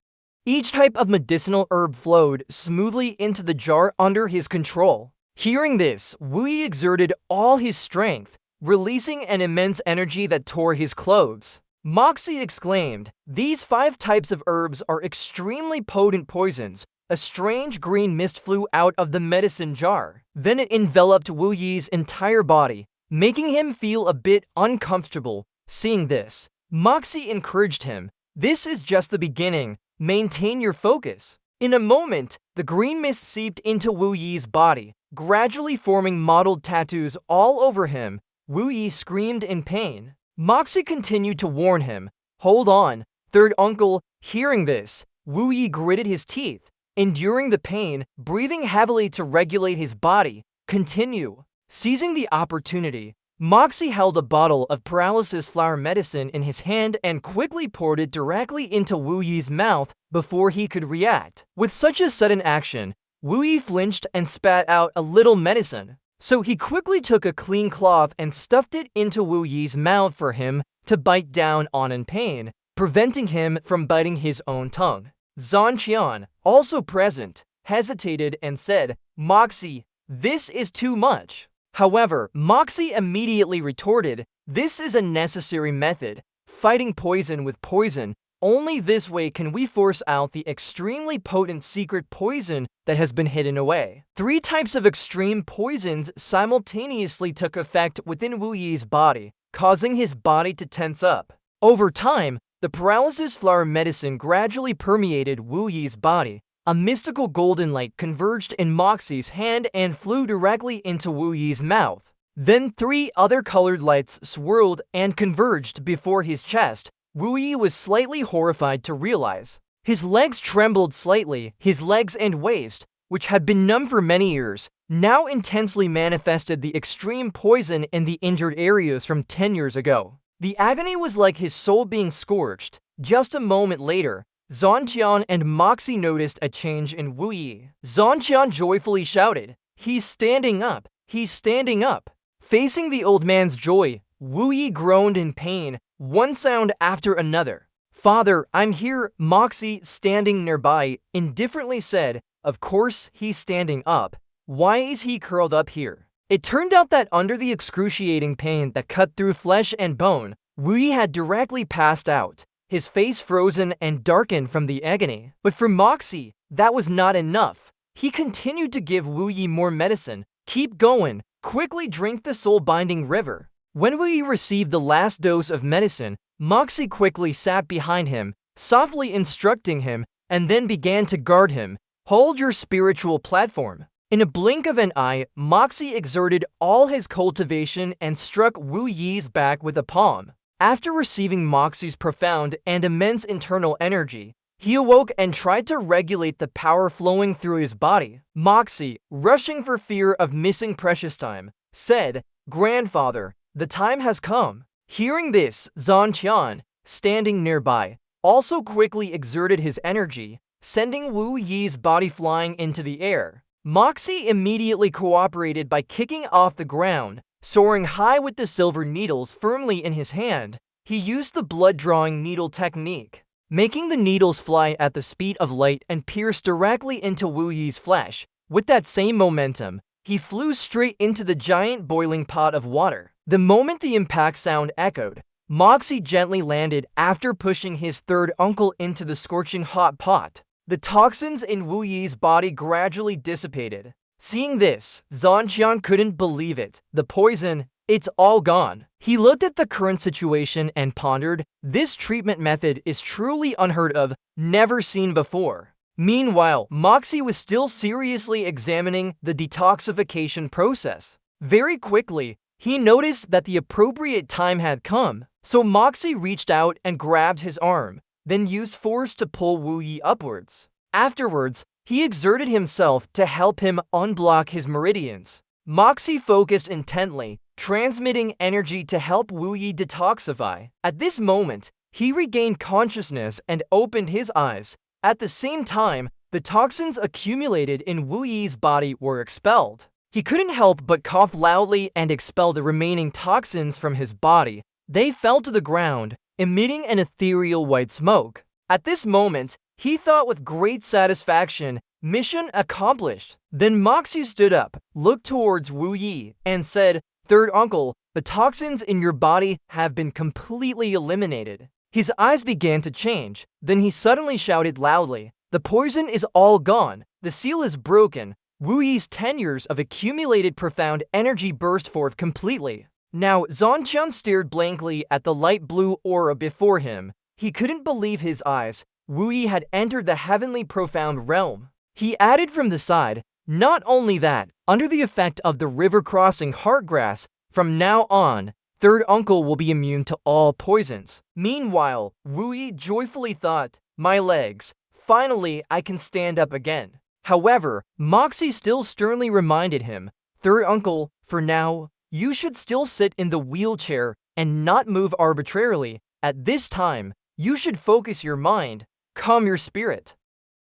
Each type of medicinal herb flowed smoothly into the jar under his control. Hearing this, Wu Yi exerted all his strength, releasing an immense energy that tore his clothes. Moxie exclaimed, "These 5 types of herbs are extremely potent poisons." A strange green mist flew out of the medicine jar. Then it enveloped Wu Yi's entire body, making him feel a bit uncomfortable. Seeing this, Moxie encouraged him, "This is just the beginning. Maintain your focus." In a moment, the green mist seeped into Wu Yi's body, gradually forming mottled tattoos all over him. Wu Yi screamed in pain. Moxie continued to warn him, "Hold on, third uncle." Hearing this, Wu Yi gritted his teeth, enduring the pain, breathing heavily to regulate his body. "Continue." Seizing the opportunity, Moxie held a bottle of paralysis flower medicine in his hand and quickly poured it directly into Wu Yi's mouth before he could react. With such a sudden action, Wu Yi flinched and spat out a little medicine. So he quickly took a clean cloth and stuffed it into Wu Yi's mouth for him to bite down on in pain, preventing him from biting his own tongue. Zhan Qian, also present, hesitated and said, "Moxie, this is too much." However, Moxie immediately retorted, "This is a necessary method, fighting poison with poison. Only this way can we force out the extremely potent secret poison that has been hidden away." 3 types of extreme poisons simultaneously took effect within Wu Yi's body, causing his body to tense up. Over time, the paralysis flower medicine gradually permeated Wu Yi's body. A mystical golden light converged in Moxie's hand and flew directly into Wu Yi's mouth. Then 3 other colored lights swirled and converged before his chest. Wu Yi was slightly horrified to realize. His legs trembled slightly. His legs and waist, which had been numb for many years, now intensely manifested the extreme poison in the injured areas from 10 years ago. The agony was like his soul being scorched. Just a moment later, Zhan Qian and Moxie noticed a change in Wu Yi. Zhan Qian joyfully shouted, "He's standing up! He's standing up!" Facing the old man's joy, Wu Yi groaned in pain, one sound after another. "Father, I'm here," Moxie, standing nearby, indifferently said. "Of course he's standing up. Why is he curled up here?" It turned out that under the excruciating pain that cut through flesh and bone, Wu Yi had directly passed out, his face frozen and darkened from the agony. But for Moxie, that was not enough. He continued to give Wu Yi more medicine. "Keep going. Quickly drink the soul-binding river." When Wu Yi received the last dose of medicine, Moxie quickly sat behind him, softly instructing him, and then began to guard him. "Hold your spiritual platform." In a blink of an eye, Moxie exerted all his cultivation and struck Wu Yi's back with a palm. After receiving Moxie's profound and immense internal energy, he awoke and tried to regulate the power flowing through his body. Moxie, rushing for fear of missing precious time, said, "Grandfather, the time has come." Hearing this, Zhanqian, standing nearby, also quickly exerted his energy, sending Wu Yi's body flying into the air. Moxie immediately cooperated by kicking off the ground, soaring high with the silver needles firmly in his hand. He used the blood-drawing needle technique, making the needles fly at the speed of light and pierce directly into Wu Yi's flesh. With that same momentum, he flew straight into the giant boiling pot of water. The moment the impact sound echoed, Moxie gently landed after pushing his third uncle into the scorching hot pot. The toxins in Wu Yi's body gradually dissipated. Seeing this, Zhanqian couldn't believe it. The poison, it's all gone. He looked at the current situation and pondered, this treatment method is truly unheard of, never seen before. Meanwhile, Moxie was still seriously examining the detoxification process. Very quickly, he noticed that the appropriate time had come, so Moxie reached out and grabbed his arm, then used force to pull Wu Yi upwards. Afterwards, he exerted himself to help him unblock his meridians. Moxie focused intently, transmitting energy to help Wu Yi detoxify. At this moment, he regained consciousness and opened his eyes. At the same time, the toxins accumulated in Wu Yi's body were expelled. He couldn't help but cough loudly and expel the remaining toxins from his body. They fell to the ground, emitting an ethereal white smoke. At this moment, he thought with great satisfaction, mission accomplished. Then Moxie stood up, looked towards Wu Yi, and said, "Third uncle, the toxins in your body have been completely eliminated." His eyes began to change. Then he suddenly shouted loudly, "The poison is all gone. The seal is broken." Wu Yi's 10 years of accumulated profound energy burst forth completely. Now, Zhanqian stared blankly at the light blue aura before him. He couldn't believe his eyes. Wu Yi had entered the heavenly profound realm. He added from the side, "Not only that, under the effect of the river-crossing heartgrass, from now on, third uncle will be immune to all poisons." Meanwhile, Wu Yi joyfully thought, "My legs, finally I can stand up again." However, Moxie still sternly reminded him, "Third uncle, for now, you should still sit in the wheelchair and not move arbitrarily. At this time, you should focus your mind, calm your spirit,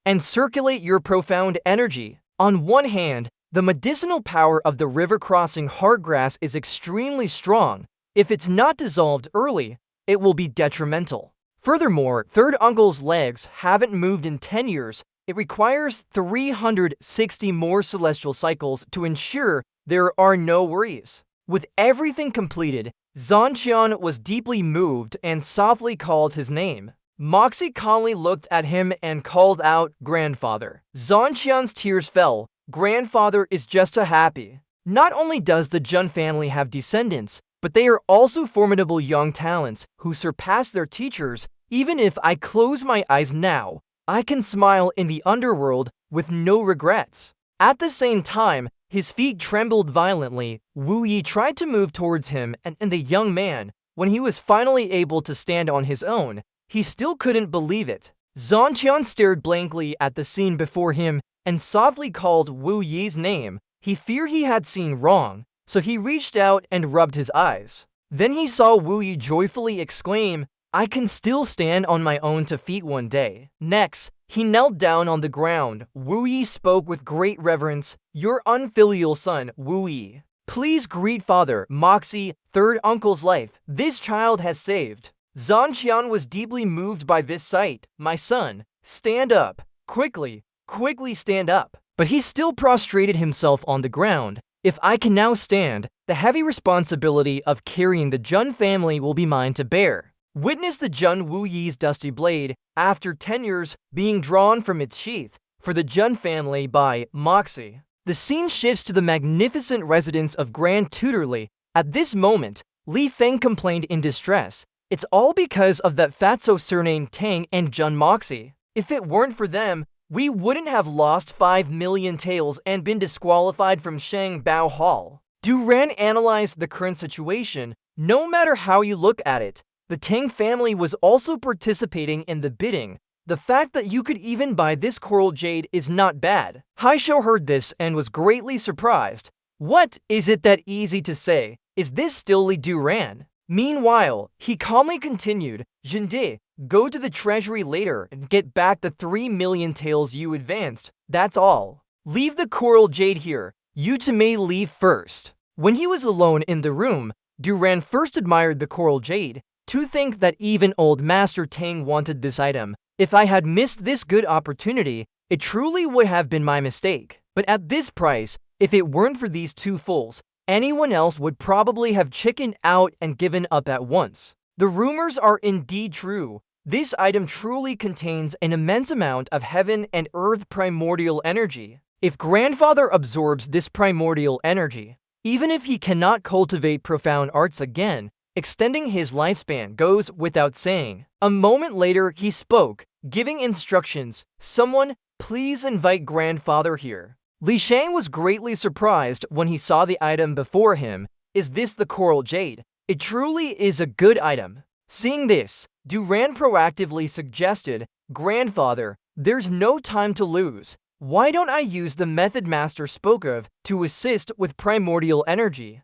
and circulate your profound energy." On one hand, the medicinal power of the river-crossing heartgrass is extremely strong. If it's not dissolved early, it will be detrimental. Furthermore, third uncle's legs haven't moved in 10 years. It requires 360 more celestial cycles to ensure there are no worries. With everything completed, Zhanqian was deeply moved and softly called his name. Moxie calmly looked at him and called out, "Grandfather." Zhanqian's tears fell. Grandfather is just a happy. Not only does the Jun family have descendants, but they are also formidable young talents who surpass their teachers. Even if I close my eyes now, I can smile in the underworld with no regrets. At the same time, his feet trembled violently. Wu Yi tried to move towards him, and the young man, when he was finally able to stand on his own, he still couldn't believe it. Zhanqian stared blankly at the scene before him and softly called Wu Yi's name. He feared he had seen wrong, so he reached out and rubbed his eyes. Then he saw Wu Yi joyfully exclaim, "I can still stand on my own 2 feet one day." Next, he knelt down on the ground. Wu Yi spoke with great reverence, "Your unfilial son, Wu Yi. Please greet Father Moxie, third uncle's life. This child has saved." Zhanqian was deeply moved by this sight. "My son, stand up. Quickly, quickly stand up." But he still prostrated himself on the ground. "If I can now stand, the heavy responsibility of carrying the Jun family will be mine to bear." Witness the Jun Wu Yi's dusty blade, after 10 years, being drawn from its sheath, for the Jun family by Moxie. The scene shifts to the magnificent residence of Grand Tutor Li. At this moment, Li Feng complained in distress. "It's all because of that fatso surnamed Tang and Jun Moxie. If it weren't for them, we wouldn't have lost 5 million taels and been disqualified from Shang Bao Hall. Duran analyzed the current situation. No matter how you look at it, the Tang family was also participating in the bidding. The fact that you could even buy this coral jade is not bad. Haishou heard this and was greatly surprised. What, is it that easy to say? Is this still Li Duran? Meanwhile, he calmly continued, Jinde, go to the treasury later and get back the 3 million taels you advanced. That's all. Leave the coral jade here. You two may leave first. When he was alone in the room, Duran first admired the coral jade. To think that even old Master Tang wanted this item. If I had missed this good opportunity, it truly would have been my mistake. But at this price, if it weren't for these two fools, anyone else would probably have chickened out and given up at once. The rumors are indeed true. This item truly contains an immense amount of heaven and earth primordial energy. If grandfather absorbs this primordial energy, even if he cannot cultivate profound arts again, extending his lifespan goes without saying. A moment later, he spoke, giving instructions. Someone, please invite grandfather here. Li Shang was greatly surprised when he saw the item before him. Is this the coral jade? It truly is a good item. Seeing this, Duran proactively suggested, Grandfather, there's no time to lose. Why don't I use the method Master spoke of to assist with primordial energy?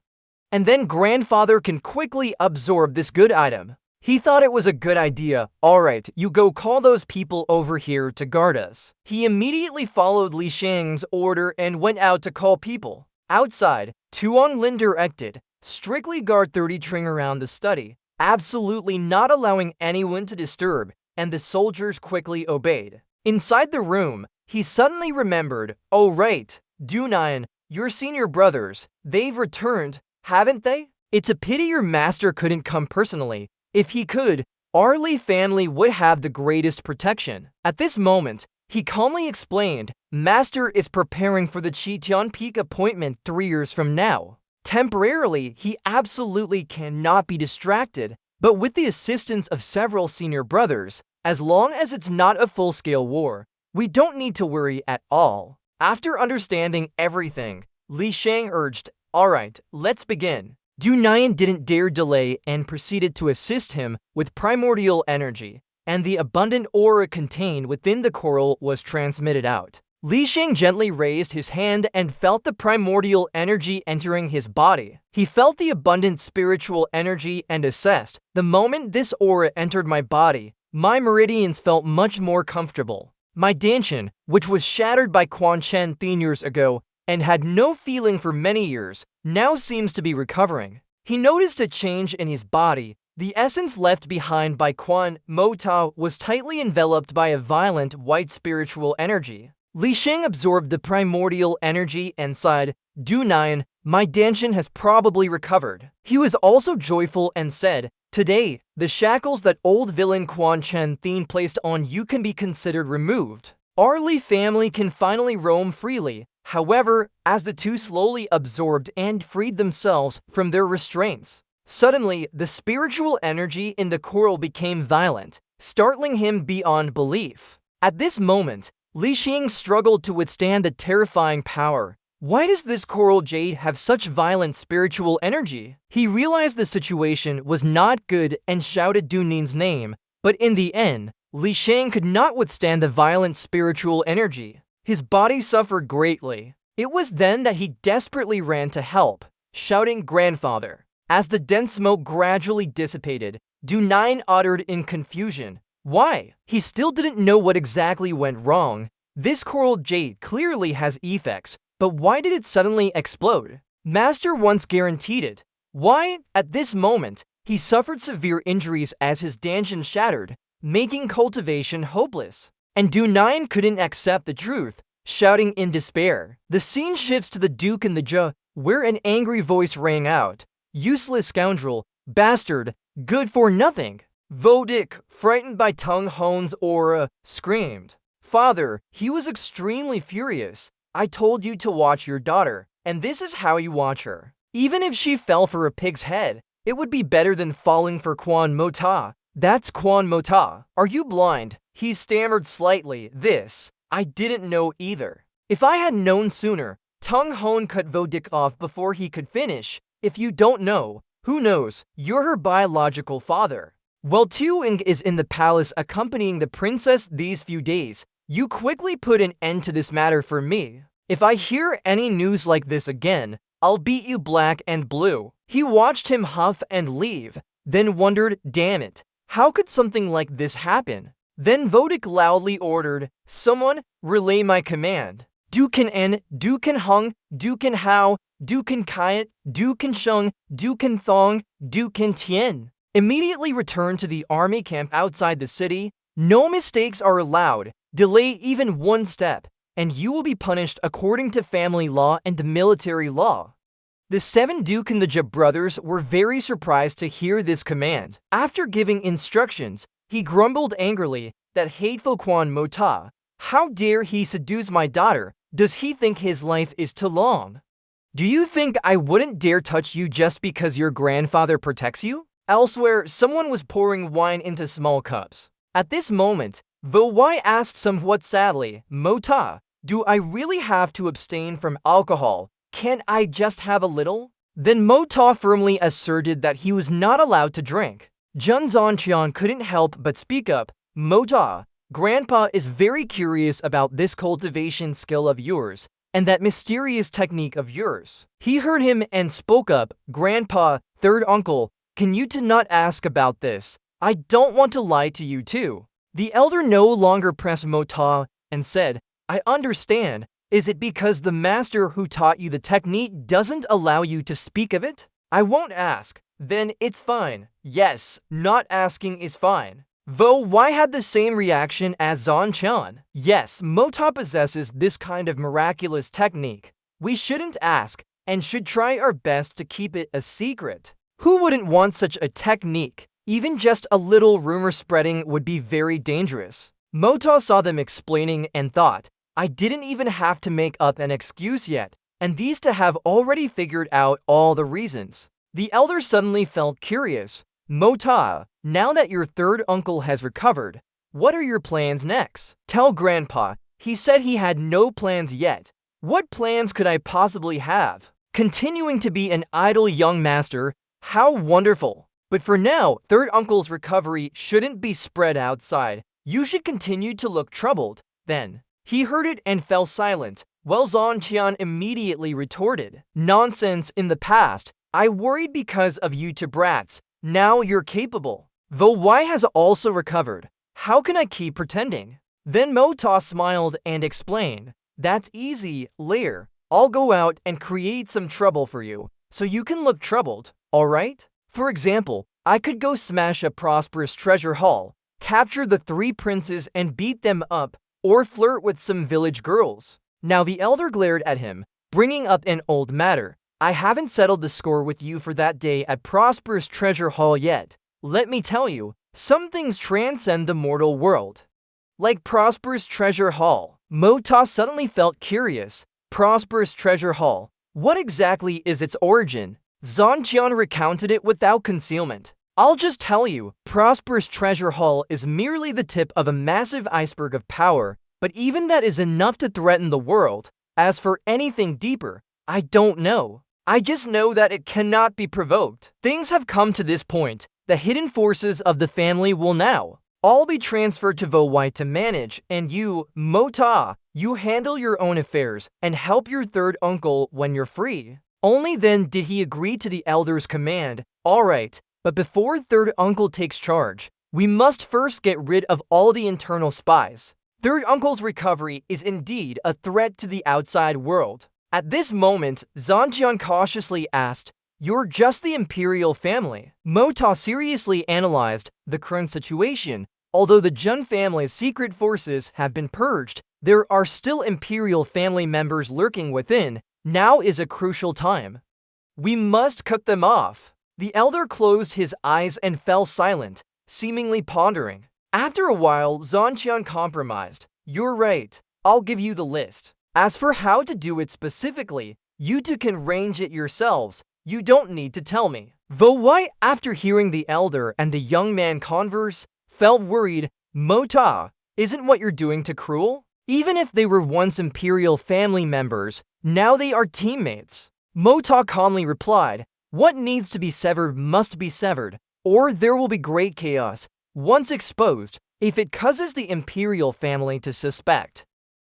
And then grandfather can quickly absorb this good item. He thought it was a good idea. Alright, you go call those people over here to guard us. He immediately followed Li Shang's order and went out to call people. Outside, Tuan Lin directed, strictly guard 30 Tring around the study, absolutely not allowing anyone to disturb, and the soldiers quickly obeyed. Inside the room, he suddenly remembered, oh right, Dunan, your senior brothers, they've returned, haven't they? It's a pity your master couldn't come personally. If he could, our Li family would have the greatest protection. At this moment, he calmly explained, Master is preparing for the Qitian Peak appointment 3 years from now. Temporarily, he absolutely cannot be distracted, but with the assistance of several senior brothers, as long as it's not a full-scale war, we don't need to worry at all. After understanding everything, Li Shang urged, alright, let's begin. Dunayan didn't dare delay and proceeded to assist him with primordial energy, and the abundant aura contained within the coral was transmitted out. Li Shang gently raised his hand and felt the primordial energy entering his body. He felt the abundant spiritual energy and assessed, the moment this aura entered my body, my meridians felt much more comfortable. My Danshan, which was shattered by Quan Chen 10 years ago and had no feeling for many years, now seems to be recovering. He noticed a change in his body. The essence left behind by Quan Mo Ta was tightly enveloped by a violent white spiritual energy. Li Shang absorbed the primordial energy and sighed, Dunayan, my Danshan has probably recovered. He was also joyful and said, today, the shackles that old villain Quan Chen Thien placed on you can be considered removed. Our Li family can finally roam freely. However, as the two slowly absorbed and freed themselves from their restraints, suddenly the spiritual energy in the coral became violent, startling him beyond belief. At this moment, Li Shang struggled to withstand the terrifying power. Why does this coral jade have such violent spiritual energy? He realized the situation was not good and shouted Dunin's name, but in the end, Li Shang could not withstand the violent spiritual energy. His body suffered greatly. It was then that he desperately ran to help, shouting grandfather. As the dense smoke gradually dissipated, Dunain uttered in confusion, why? He still didn't know what exactly went wrong. This coral jade clearly has effects, but why did it suddenly explode? Master once guaranteed it. Why? At this moment, he suffered severe injuries as his Danshan shattered, making cultivation hopeless. And Dunain couldn't accept the truth, shouting in despair. The scene shifts to the Duke in the Jia, where an angry voice rang out, useless scoundrel, bastard, good for nothing. Vodic, frightened by Tung Hon's aura, screamed. Father, he was extremely furious. I told you to watch your daughter, and this is how you watch her. Even if she fell for a pig's head, it would be better than falling for Quan Mo Ta. That's Quan Mo Ta. Are you blind? He stammered slightly. This. I didn't know either. If I had known sooner, Tung Hon cut Vodik off before he could finish. If you don't know, who knows, you're her biological father. While Tuing is in the palace accompanying the princess these few days, you quickly put an end to this matter for me. If I hear any news like this again, I'll beat you black and blue. He watched him huff and leave, then wondered, damn it, how could something like this happen? Then Vodik loudly ordered, someone, relay my command. Du kan en, du kan hung, du kan hao, du kan kiet, du kan shung, du kan thong, du kan tien. Immediately return to the army camp outside the city. No mistakes are allowed. Delay even one step, and you will be punished according to family law and military law. The 7 Duke and the Jib brothers were very surprised to hear this command. After giving instructions, he grumbled angrily that hateful Quan Mota. How dare he seduce my daughter? Does he think his life is too long? Do you think I wouldn't dare touch you just because your grandfather protects you? Elsewhere, someone was pouring wine into small cups. At this moment, Vo Wai asked somewhat sadly, Mota, do I really have to abstain from alcohol? Can't I just have a little? Then Mota firmly asserted that he was not allowed to drink. Jun Zhanqian couldn't help but speak up, Mota, Grandpa is very curious about this cultivation skill of yours, and that mysterious technique of yours. He heard him and spoke up, Grandpa, third uncle, can you not ask about this? I don't want to lie to you too. The elder no longer pressed Mota and said, I understand. Is it because the master who taught you the technique doesn't allow you to speak of it? I won't ask. Then it's fine. Yes, not asking is fine. Vo Wai had the same reaction as Zhanqian. Yes, Mota possesses this kind of miraculous technique. We shouldn't ask, and should try our best to keep it a secret. Who wouldn't want such a technique? Even just a little rumor spreading would be very dangerous. Mota saw them explaining and thought, I didn't even have to make up an excuse yet, and these to have already figured out all the reasons. The elder suddenly felt curious. Mota, now that your third uncle has recovered, what are your plans next? Tell Grandpa. He said he had no plans yet. What plans could I possibly have? Continuing to be an idle young master, how wonderful. But for now, third uncle's recovery shouldn't be spread outside. You should continue to look troubled. Then, he heard it and fell silent. Well, Zhanqian immediately retorted, nonsense in the past. I worried because of you two brats. Now you're capable. Vo Wai has also recovered. How can I keep pretending? Then Mota smiled and explained, that's easy, Lair. I'll go out and create some trouble for you, so you can look troubled, alright? For example, I could go smash a prosperous treasure haul, capture the 3 princes and beat them up, or flirt with some village girls. Now the elder glared at him, bringing up an old matter. I haven't settled the score with you for that day at Prosperous Treasure Hall yet. Let me tell you, some things transcend the mortal world. Like Prosperous Treasure Hall. Mota suddenly felt curious. Prosperous Treasure Hall. What exactly is its origin? Zhanqian recounted it without concealment. I'll just tell you, Prosperous Treasure Hall is merely the tip of a massive iceberg of power, but even that is enough to threaten the world. As for anything deeper, I don't know. I just know that it cannot be provoked. Things have come to this point. The hidden forces of the family will now all be transferred to Vo Wai to manage, and you, Mota, you handle your own affairs and help your third uncle when you're free. Only then did he agree to the elder's command. Alright, but before third uncle takes charge, we must first get rid of all the internal spies. Third uncle's recovery is indeed a threat to the outside world. At this moment, Zhanqian cautiously asked, You're just the imperial family. Mota seriously analyzed the current situation. Although the Jun family's secret forces have been purged, there are still imperial family members lurking within. Now is a crucial time. We must cut them off. The elder closed his eyes and fell silent, seemingly pondering. After a while, Zhanqian compromised. You're right. I'll give you the list. As for how to do it specifically, you two can arrange it yourselves. You don't need to tell me. Vo Wai, after hearing the elder and the young man converse, felt worried. Mota, isn't what you're doing too cruel? Even if they were once imperial family members, now they are teammates. Mota calmly replied, "What needs to be severed must be severed, or there will be great chaos, once exposed, if it causes the imperial family to suspect.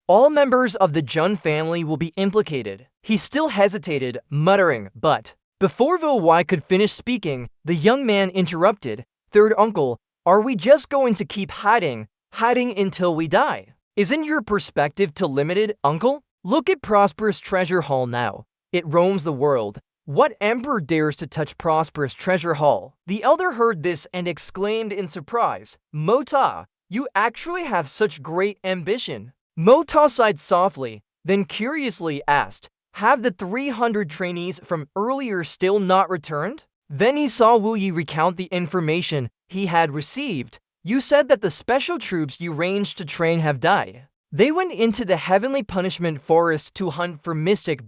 All members of the Jun family will be implicated." He still hesitated, muttering, but before Vo Wai could finish speaking, the young man interrupted, "Third uncle, are we just going to keep hiding until we die? Isn't your perspective too limited, uncle? Look at Prosperous Treasure Hall now. It roams the world. What emperor dares to touch Prosperous Treasure Hall?" The elder heard this and exclaimed in surprise, "Mota, you actually have such great ambition." Mota sighed softly, then curiously asked, "Have the 300 trainees from earlier still not returned?" Then he saw Wu Yi recount the information he had received. "You said that the special troops you ranged to train have died. They went into the Heavenly Punishment Forest to hunt for mystic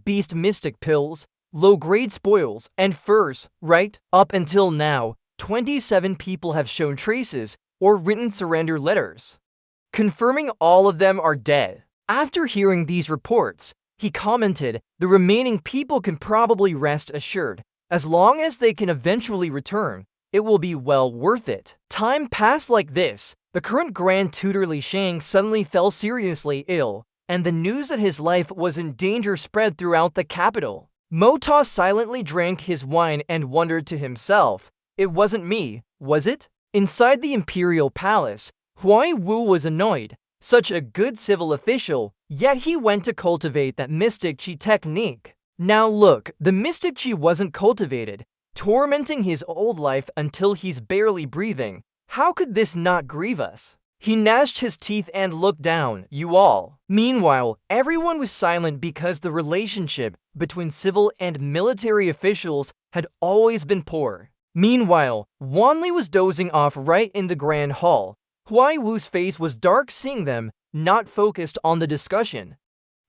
pills, low-grade spoils, and furs, right? Up until now, 27 people have shown traces or written surrender letters, confirming all of them are dead." After hearing these reports, he commented, "The remaining people can probably rest assured. As long as they can eventually return, it will be well worth it." Time passed like this. The current Grand Tutor Li Shang suddenly fell seriously ill, and the news that his life was in danger spread throughout the capital. Mota silently drank his wine and wondered to himself, "It wasn't me, was it?" Inside the imperial palace, Huai Wu was annoyed. Such a good civil official, yet he went to cultivate that mystic chi technique. Now look, the mystic chi wasn't cultivated, tormenting his old life until he's barely breathing. How could this not grieve us? He gnashed his teeth and looked down, "You all." Meanwhile, everyone was silent because the relationship between civil and military officials had always been poor. Meanwhile, Wanli was dozing off right in the grand hall. Huai Wu's face was dark seeing them, not focused on the discussion.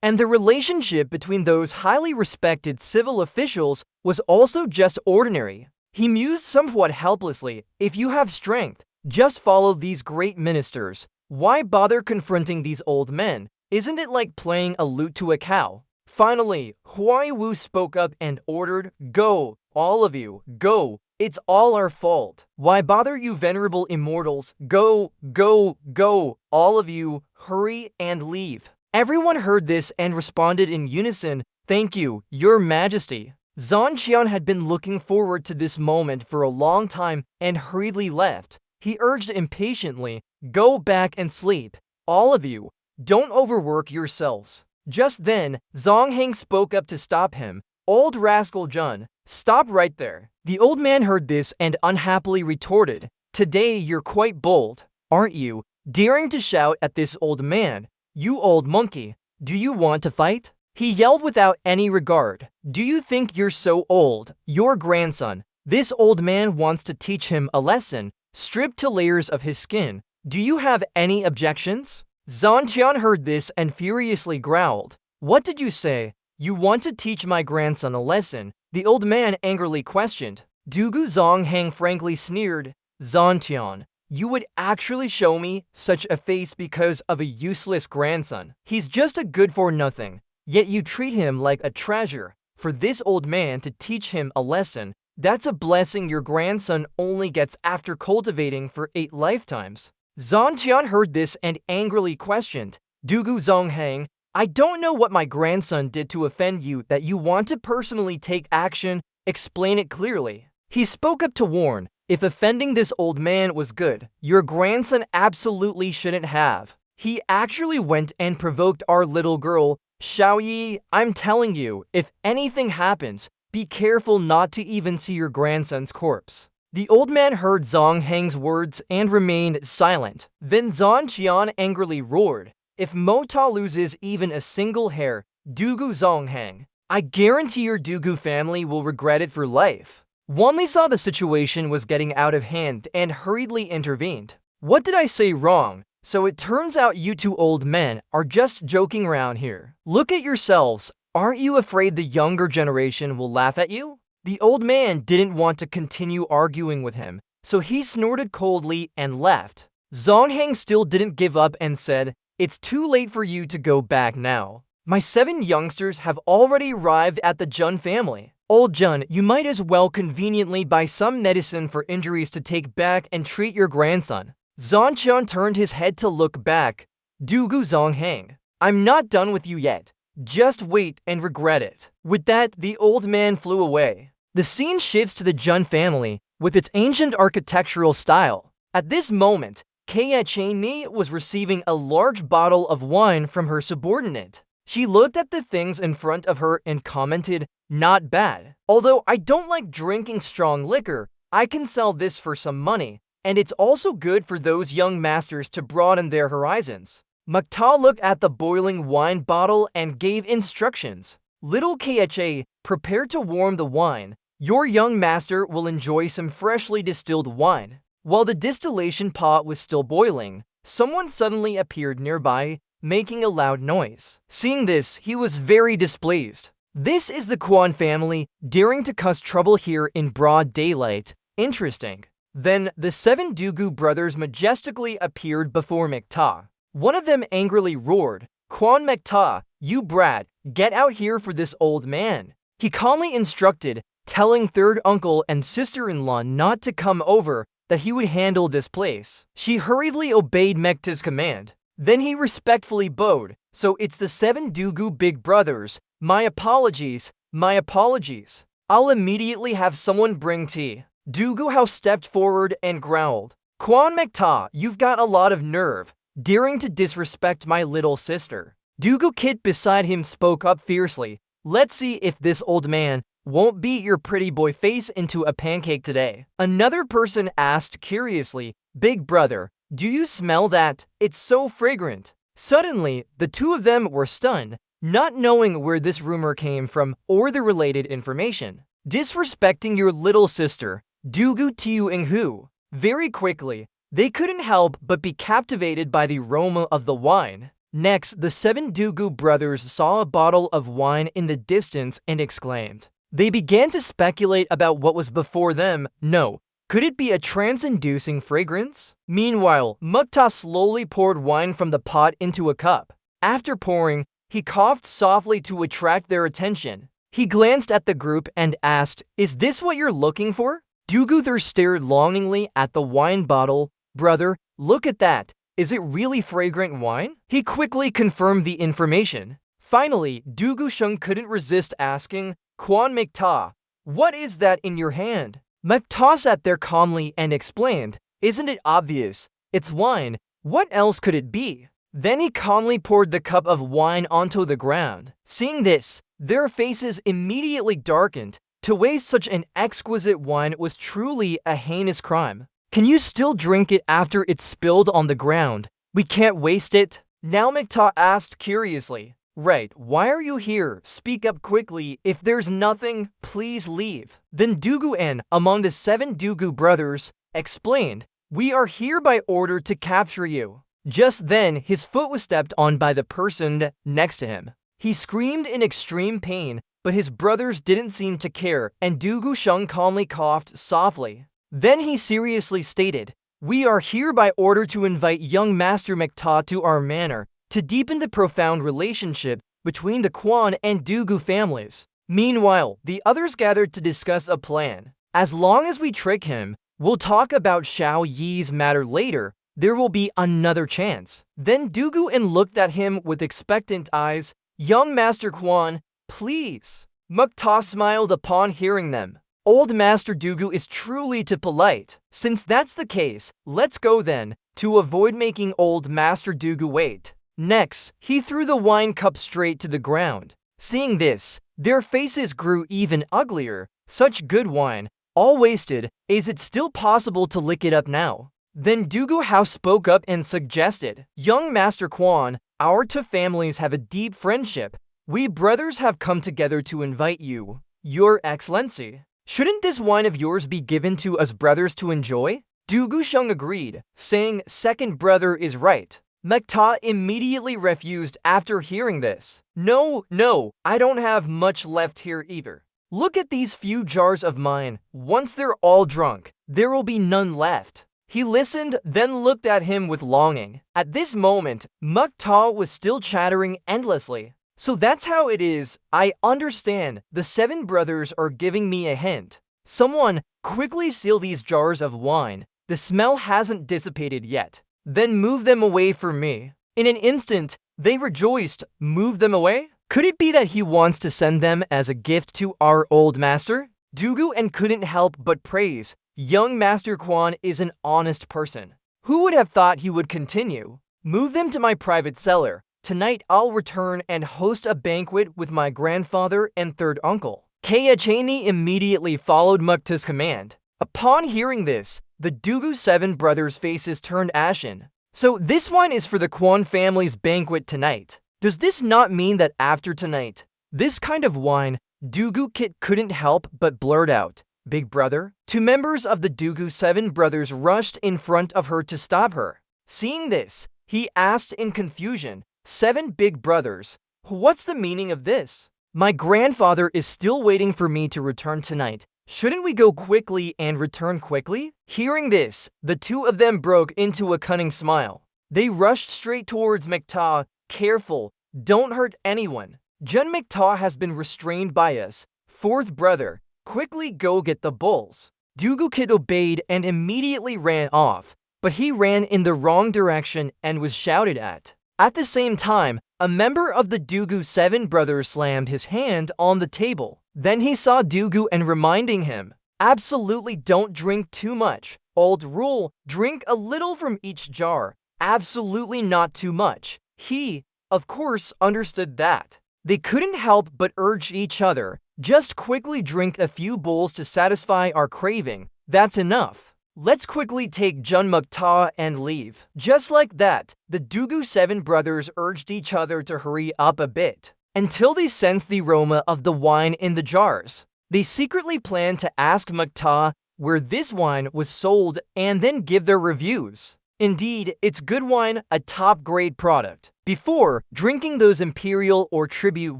And the relationship between those highly respected civil officials was also just ordinary. He mused somewhat helplessly, "If you have strength, just follow these great ministers. Why bother confronting these old men? Isn't it like playing a lute to a cow?" Finally, Huai Wu spoke up and ordered, "Go, all of you, go. It's all our fault. Why bother, you venerable immortals? Go, go, go. All of you, hurry and leave." Everyone heard this and responded in unison, "Thank you, Your Majesty." Zhang Qian had been looking forward to this moment for a long time and hurriedly left. He urged impatiently, "Go back and sleep. All of you, don't overwork yourselves." Just then, Zhang Heng spoke up to stop him. "Old rascal Jun, stop right there." The old man heard this and unhappily retorted, "Today you're quite bold, aren't you? Daring to shout at this old man. You old monkey, do you want to fight?" He yelled without any regard. "Do you think you're so old? Your grandson. This old man wants to teach him a lesson, stripped to layers of his skin. Do you have any objections?" Zhang Qian heard this and furiously growled, "What did you say? You want to teach my grandson a lesson?" The old man angrily questioned. Dugu Zhang Heng frankly sneered, "Zhang Qian, you would actually show me such a face because of a useless grandson? He's just a good-for-nothing, yet you treat him like a treasure. For this old man to teach him a lesson, that's a blessing your grandson only gets after cultivating for 8 lifetimes." Zhang Qian heard this and angrily questioned, "Dugu Zhang Heng, I don't know what my grandson did to offend you that you want to personally take action. Explain it clearly." He spoke up to warn, "If offending this old man was good, your grandson absolutely shouldn't have. He actually went and provoked our little girl, Xiaoyi. I'm telling you, if anything happens, be careful not to even see your grandson's corpse." The old man heard Zhang Heng's words and remained silent. Then Zhang Qian angrily roared, "If Mota loses even a single hair, Dugu Zhang Heng, I guarantee your Dugu family will regret it for life." Wanli saw the situation was getting out of hand and hurriedly intervened. "What did I say wrong? So it turns out you 2 old men are just joking around here. Look at yourselves. Aren't you afraid the younger generation will laugh at you?" The old man didn't want to continue arguing with him, so he snorted coldly and left. Zhang Heng still didn't give up and said, It's too late for you to go back now. My 7 youngsters have already arrived at the Jun family. Old Jun, you might as well conveniently buy some medicine for injuries to take back and treat your grandson. Zongchun turned his head to look back. Dugu Zonghang, I'm not done with you yet. Just wait and regret it. With that, the old man flew away. The scene shifts to the Jun family with its ancient architectural style. At this moment, Kaya Chenni was receiving a large bottle of wine from her subordinate. She looked at the things in front of her and commented, "Not bad. Although I don't like drinking strong liquor, I can sell this for some money, and it's also good for those young masters to broaden their horizons." Mukta looked at the boiling wine bottle and gave instructions. Little Kha, prepare to warm the wine. Your young master will enjoy some freshly distilled wine. While the distillation pot was still boiling, someone suddenly appeared nearby, making a loud noise. Seeing this, he was very displeased. This is the Kwon family, daring to cause trouble here in broad daylight. Interesting. Then, the 7 Dugu brothers majestically appeared before Mukta. One of them angrily roared, "Kwon Mukta, you brat, get out here for this old man." He calmly instructed, telling third uncle and sister-in-law not to come over, that he would handle this place. She hurriedly obeyed Mekta's command. Then he respectfully bowed. "So it's the 7 Dugu big brothers. My apologies, my apologies. I'll immediately have someone bring tea." Dugu Hao stepped forward and growled, "Kwon Mekta, you've got a lot of nerve, daring to disrespect my little sister." Dugu Kit beside him spoke up fiercely, "Let's see if this old man won't beat your pretty boy face into a pancake today." Another person asked curiously, "Big brother, do you smell that? It's so fragrant." Suddenly, the two of them were stunned, not knowing where this rumor came from or the related information. "Disrespecting your little sister, Dugu Tiu Inghu." Very quickly, they couldn't help but be captivated by the aroma of the wine. Next, the 7 Dugu brothers saw a bottle of wine in the distance and exclaimed. They began to speculate about what was before them. No, could it be a trance-inducing fragrance? Meanwhile, Mukta slowly poured wine from the pot into a cup. After pouring, he coughed softly to attract their attention. He glanced at the group and asked, "Is this what you're looking for?" Duguther stared longingly at the wine bottle. "Brother, look at that. Is it really fragrant wine?" He quickly confirmed the information. Finally, Dugusheng couldn't resist asking, "Kwon Mukta, what is that in your hand?" Mukta sat there calmly and explained, "Isn't it obvious? It's wine. What else could it be?" Then he calmly poured the cup of wine onto the ground. Seeing this, their faces immediately darkened. To waste such an exquisite wine was truly a heinous crime. "Can you still drink it after it's spilled on the ground? We can't waste it." Now Mukta asked curiously, "Right, why are you here? Speak up quickly. If there's nothing, please leave." Then Dugu-en, among the 7 Dugu brothers, explained, "We are here by order to capture you." Just then, his foot was stepped on by the person next to him. He screamed in extreme pain, but his brothers didn't seem to care, and Dugu Sheng calmly coughed softly. Then he seriously stated, "We are here by order to invite young Master Mukta to our manor, to deepen the profound relationship between the Kwon and Dugu families." Meanwhile, the others gathered to discuss a plan. "As long as we trick him, we'll talk about Xiao Yi's matter later. There will be another chance." Then Dugu-en looked at him with expectant eyes. "Young Master Kwon, please." Mukta smiled upon hearing them. Old Master Dugu is truly too polite. Since that's the case, let's go then, to avoid making old Master Dugu wait. Next, he threw the wine cup straight to the ground. Seeing this, their faces grew even uglier. Such good wine, all wasted. Is it still possible to lick it up now? Then Dugu House spoke up and suggested, "Young Master Kwon, our two families have a deep friendship. We brothers have come together to invite you, Your Excellency. Shouldn't this wine of yours be given to us brothers to enjoy?" Dugu Sheng agreed, saying, "Second brother is right." Mukta immediately refused after hearing this. No, I don't have much left here either. Look at these few jars of mine. Once they're all drunk, there will be none left." He listened, then looked at him with longing. At this moment, Mukta was still chattering endlessly. So that's how it is. I understand. The 7 brothers are giving me a hint. Someone, quickly seal these jars of wine. The smell hasn't dissipated yet. Then move them away from me. In an instant, they rejoiced. Move them away? Could it be that he wants to send them as a gift to our old master? Dugu and couldn't help but praise. Young Master Quan is an honest person. Who would have thought he would continue? Move them to my private cellar. Tonight I'll return and host a banquet with my grandfather and third uncle. Kaya Cheney immediately followed Mukta's command. Upon hearing this, the Dugu 7 brothers' faces turned ashen. So this wine is for the Quan family's banquet tonight. Does this not mean that after tonight, this kind of wine, Dugu Kit couldn't help but blurt out, "Big brother?" 2 members of the Dugu 7 brothers rushed in front of her to stop her. Seeing this, he asked in confusion, 7 big brothers, what's the meaning of this? My grandfather is still waiting for me to return tonight. Shouldn't we go quickly and return quickly? Hearing this, the 2 of them broke into a cunning smile. They rushed straight towards Mukta. Careful, don't hurt anyone. Jun Mukta has been restrained by us. 4th brother, quickly go get the bulls. Dugu Kid obeyed and immediately ran off, but he ran in the wrong direction and was shouted at. At the same time, a member of the Dugu 7 brothers slammed his hand on the table. Then he saw Dugu and reminding him, absolutely don't drink too much. Old rule, drink a little from each jar. Absolutely not too much. He, of course, understood that. They couldn't help but urge each other, just quickly drink a few bowls to satisfy our craving. That's enough. Let's quickly take Jun Mukta and leave. Just like that, the Dugu 7 brothers urged each other to hurry up a bit, until they sensed the aroma of the wine in the jars. They secretly planned to ask Mukta where this wine was sold and then give their reviews. Indeed, it's good wine, a top-grade product. Before drinking those imperial or tribute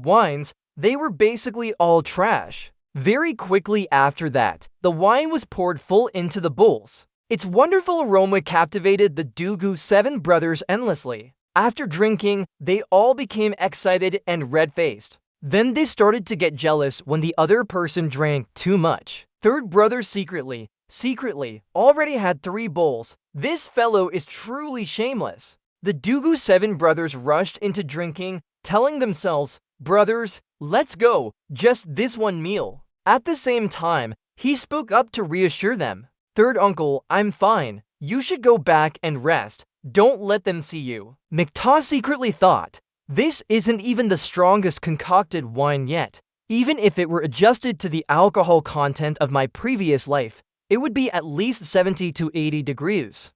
wines, they were basically all trash. Very quickly after that, the wine was poured full into the bowls. Its wonderful aroma captivated the Dugu 7 brothers endlessly. After drinking, they all became excited and red-faced. Then they started to get jealous when the other person drank too much. 3rd brother secretly, already had 3 bowls. This fellow is truly shameless. The Dugu 7 brothers rushed into drinking, telling themselves, brothers, let's go, just this one meal. At the same time, he spoke up to reassure them. Third uncle, I'm fine. You should go back and rest. Don't let them see you. Mukta secretly thought, this isn't even the strongest concocted wine yet. Even if it were adjusted to the alcohol content of my previous life, it would be at least 70 to 80 degrees.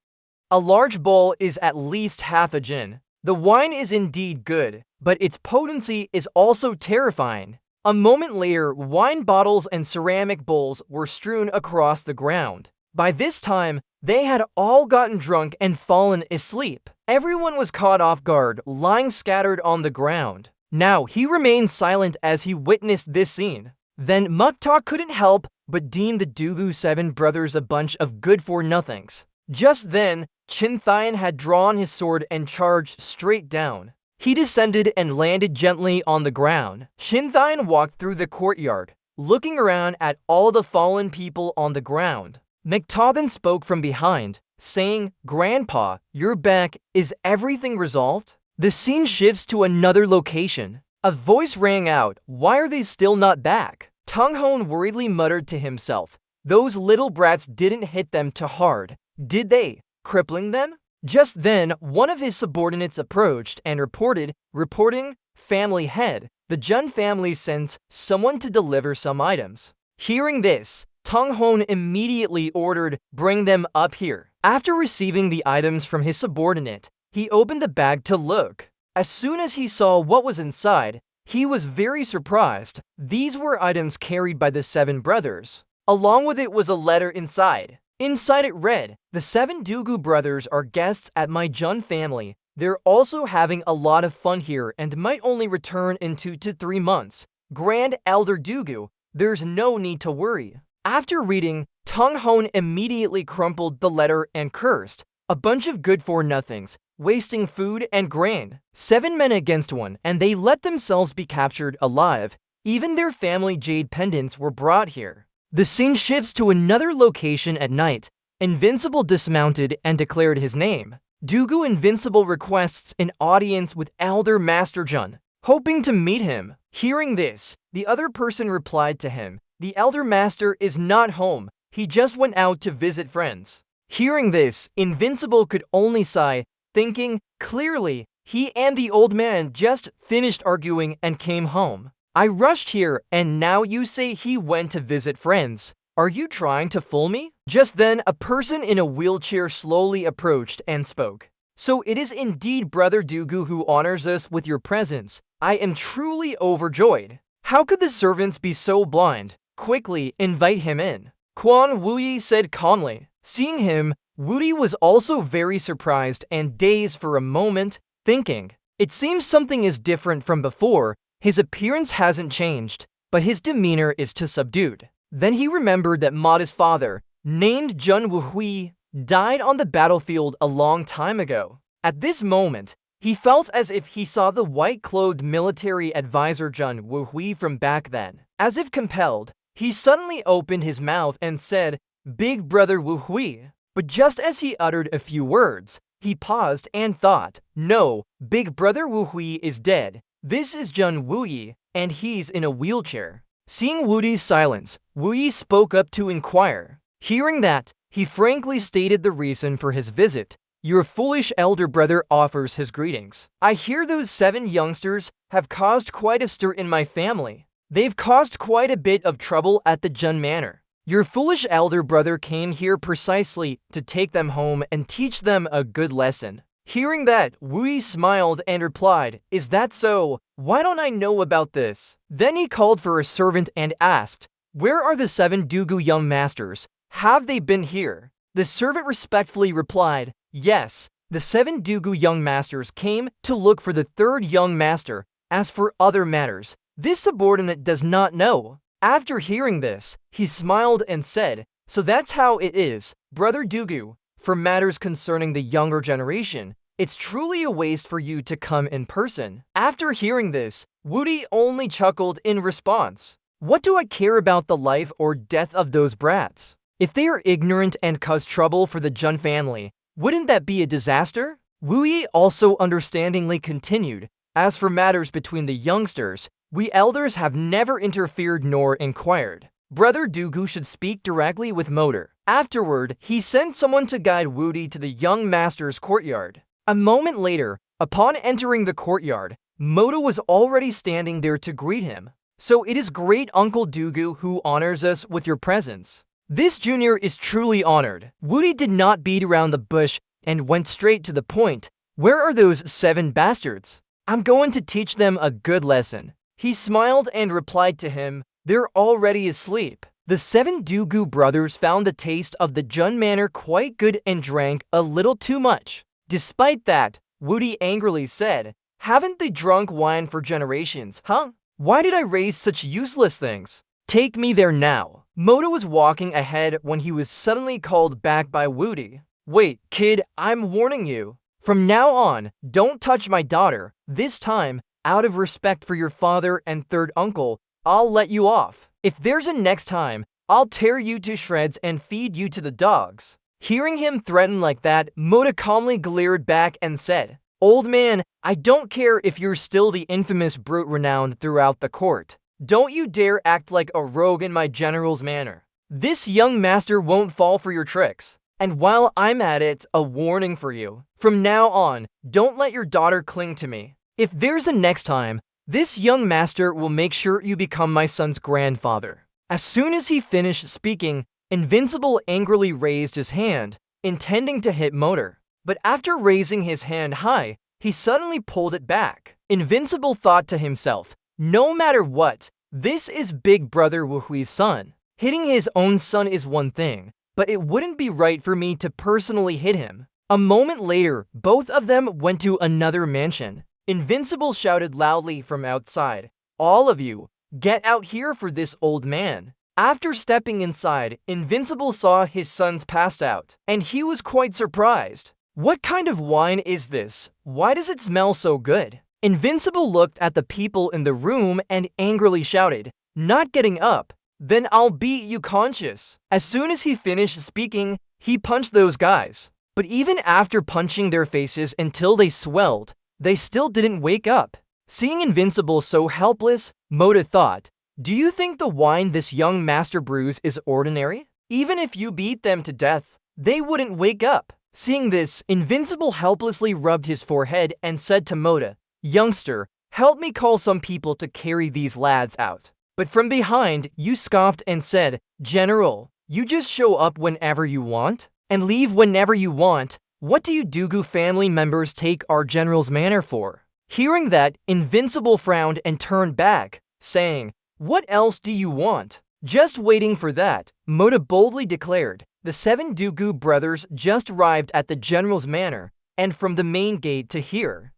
A large bowl is at least half a gin. The wine is indeed good, but its potency is also terrifying. A moment later, wine bottles and ceramic bowls were strewn across the ground. By this time, they had all gotten drunk and fallen asleep. Everyone was caught off guard, lying scattered on the ground. Now, he remained silent as he witnessed this scene. Then Mukta couldn't help but deem the Dugu 7 brothers a bunch of good-for-nothings. Just then, Chinthayan had drawn his sword and charged straight down. He descended and landed gently on the ground. Chinthayan walked through the courtyard, looking around at all the fallen people on the ground. Mukta then spoke from behind, saying, Grandpa, you're back. Is everything resolved? The scene shifts to another location. A voice rang out, why are they still not back? Tung Hon worriedly muttered to himself, those little brats didn't hit them too hard, did they? Crippling them? Just then, one of his subordinates approached and reporting, family head, the Jun family sent someone to deliver some items. Hearing this, Tung Hon immediately ordered, bring them up here. After receiving the items from his subordinate, he opened the bag to look. As soon as he saw what was inside, he was very surprised. These were items carried by the 7 brothers. Along with it was a letter inside. Inside it read, the 7 Dugu brothers are guests at my Jun family. They're also having a lot of fun here and might only return in 2 to 3 months. Grand Elder Dugu, there's no need to worry. After reading, Tung Hon immediately crumpled the letter and cursed, "A bunch of good-for-nothings, wasting food and grain." 7 men against 1, and they let themselves be captured alive. Even their family jade pendants were brought here. The scene shifts to another location at night. Invincible dismounted and declared his name. Dugu Invincible requests an audience with Elder Master Jun, hoping to meet him. Hearing this, the other person replied to him, "The Elder Master is not home. He just went out to visit friends." Hearing this, Invincible could only sigh, thinking, clearly, he and the old man just finished arguing and came home. I rushed here, and now you say he went to visit friends. Are you trying to fool me? Just then, a person in a wheelchair slowly approached and spoke. So it is indeed Brother Dugu who honors us with your presence. I am truly overjoyed. How could the servants be so blind? Quickly invite him in. Quan Wuyi said calmly. Seeing him, Wudi was also very surprised and dazed for a moment, thinking, it seems something is different from before. His appearance hasn't changed, but his demeanor is too subdued. Then he remembered that Mada's father, named Jun Wuhui, died on the battlefield a long time ago. At this moment, he felt as if he saw the white-clothed military advisor Jun Wuhui from back then. As if compelled, he suddenly opened his mouth and said, "Big Brother Wuhui." But just as he uttered a few words, he paused and thought, no, Big Brother Wuhui is dead. This is Jun Wuyi, and he's in a wheelchair. Seeing Wudi's silence, Wuyi spoke up to inquire. Hearing that, he frankly stated the reason for his visit. Your foolish elder brother offers his greetings. I hear those 7 youngsters have caused quite a stir in my family. They've caused quite a bit of trouble at the Jun Manor. Your foolish elder brother came here precisely to take them home and teach them a good lesson. Hearing that, Wuyi smiled and replied, is that so? Why don't I know about this? Then he called for a servant and asked, where are the 7 Dugu young masters? Have they been here? The servant respectfully replied, yes, the 7 Dugu young masters came to look for the 3rd young master. As for other matters, this subordinate does not know. After hearing this, he smiled and said, so that's how it is, Brother Dugu. For matters concerning the younger generation, it's truly a waste for you to come in person. After hearing this, Wudi only chuckled in response. What do I care about the life or death of those brats? If they are ignorant and cause trouble for the Jun family, wouldn't that be a disaster? Wudi also understandingly continued, as for matters between the youngsters, we elders have never interfered nor inquired. Brother Dugu should speak directly with Motor. Afterward, he sent someone to guide Wudi to the young master's courtyard. A moment later, upon entering the courtyard, Moto was already standing there to greet him. So it is great Uncle Dugu who honors us with your presence. This junior is truly honored. Wudi did not beat around the bush and went straight to the point. Where are those 7 bastards? I'm going to teach them a good lesson. He smiled and replied to him, they're already asleep. The 7 Dugu brothers found the taste of the Jun Manor quite good and drank a little too much. Despite that, Wudi angrily said, haven't they drunk wine for generations, huh? Why did I raise such useless things? Take me there now. Moto was walking ahead when he was suddenly called back by Wudi. Wait, kid, I'm warning you. From now on, don't touch my daughter. This time, out of respect for your father and 3rd uncle, I'll let you off. If there's a next time, I'll tear you to shreds and feed you to the dogs. Hearing him threaten like that, Moto calmly glared back and said, old man, I don't care if you're still the infamous brute renowned throughout the court. Don't you dare act like a rogue in my general's manner. This young master won't fall for your tricks. And while I'm at it, a warning for you. From now on, don't let your daughter cling to me. If there's a next time, this young master will make sure you become my son's grandfather. As soon as he finished speaking, Invincible angrily raised his hand, intending to hit Motor. But after raising his hand high, he suddenly pulled it back. Invincible thought to himself, no matter what, this is Big Brother Wuhui's son. Hitting his own son is one thing, but it wouldn't be right for me to personally hit him. A moment later, both of them went to another mansion. Invincible shouted loudly from outside, all of you, get out here for this old man. After stepping inside, Invincible saw his sons passed out, and he was quite surprised. What kind of wine is this? Why does it smell so good? Invincible looked at the people in the room and angrily shouted, "Not getting up? Then I'll beat you conscious." As soon as he finished speaking, he punched those guys. But even after punching their faces until they swelled, they still didn't wake up. Seeing Invincible so helpless, Moda thought, "Do you think the wine this young master brews is ordinary? Even if you beat them to death, they wouldn't wake up." Seeing this, Invincible helplessly rubbed his forehead and said to Moda, "Youngster, help me call some people to carry these lads out." But from behind, you scoffed and said, "General, you just show up whenever you want and leave whenever you want. What do you Dugu family members take our general's manner for?" Hearing that, Invincible frowned and turned back, saying, "What else do you want?" Just waiting for that, Moda boldly declared, "The 7 Dugu brothers just arrived at the general's manor, and from the main gate to here.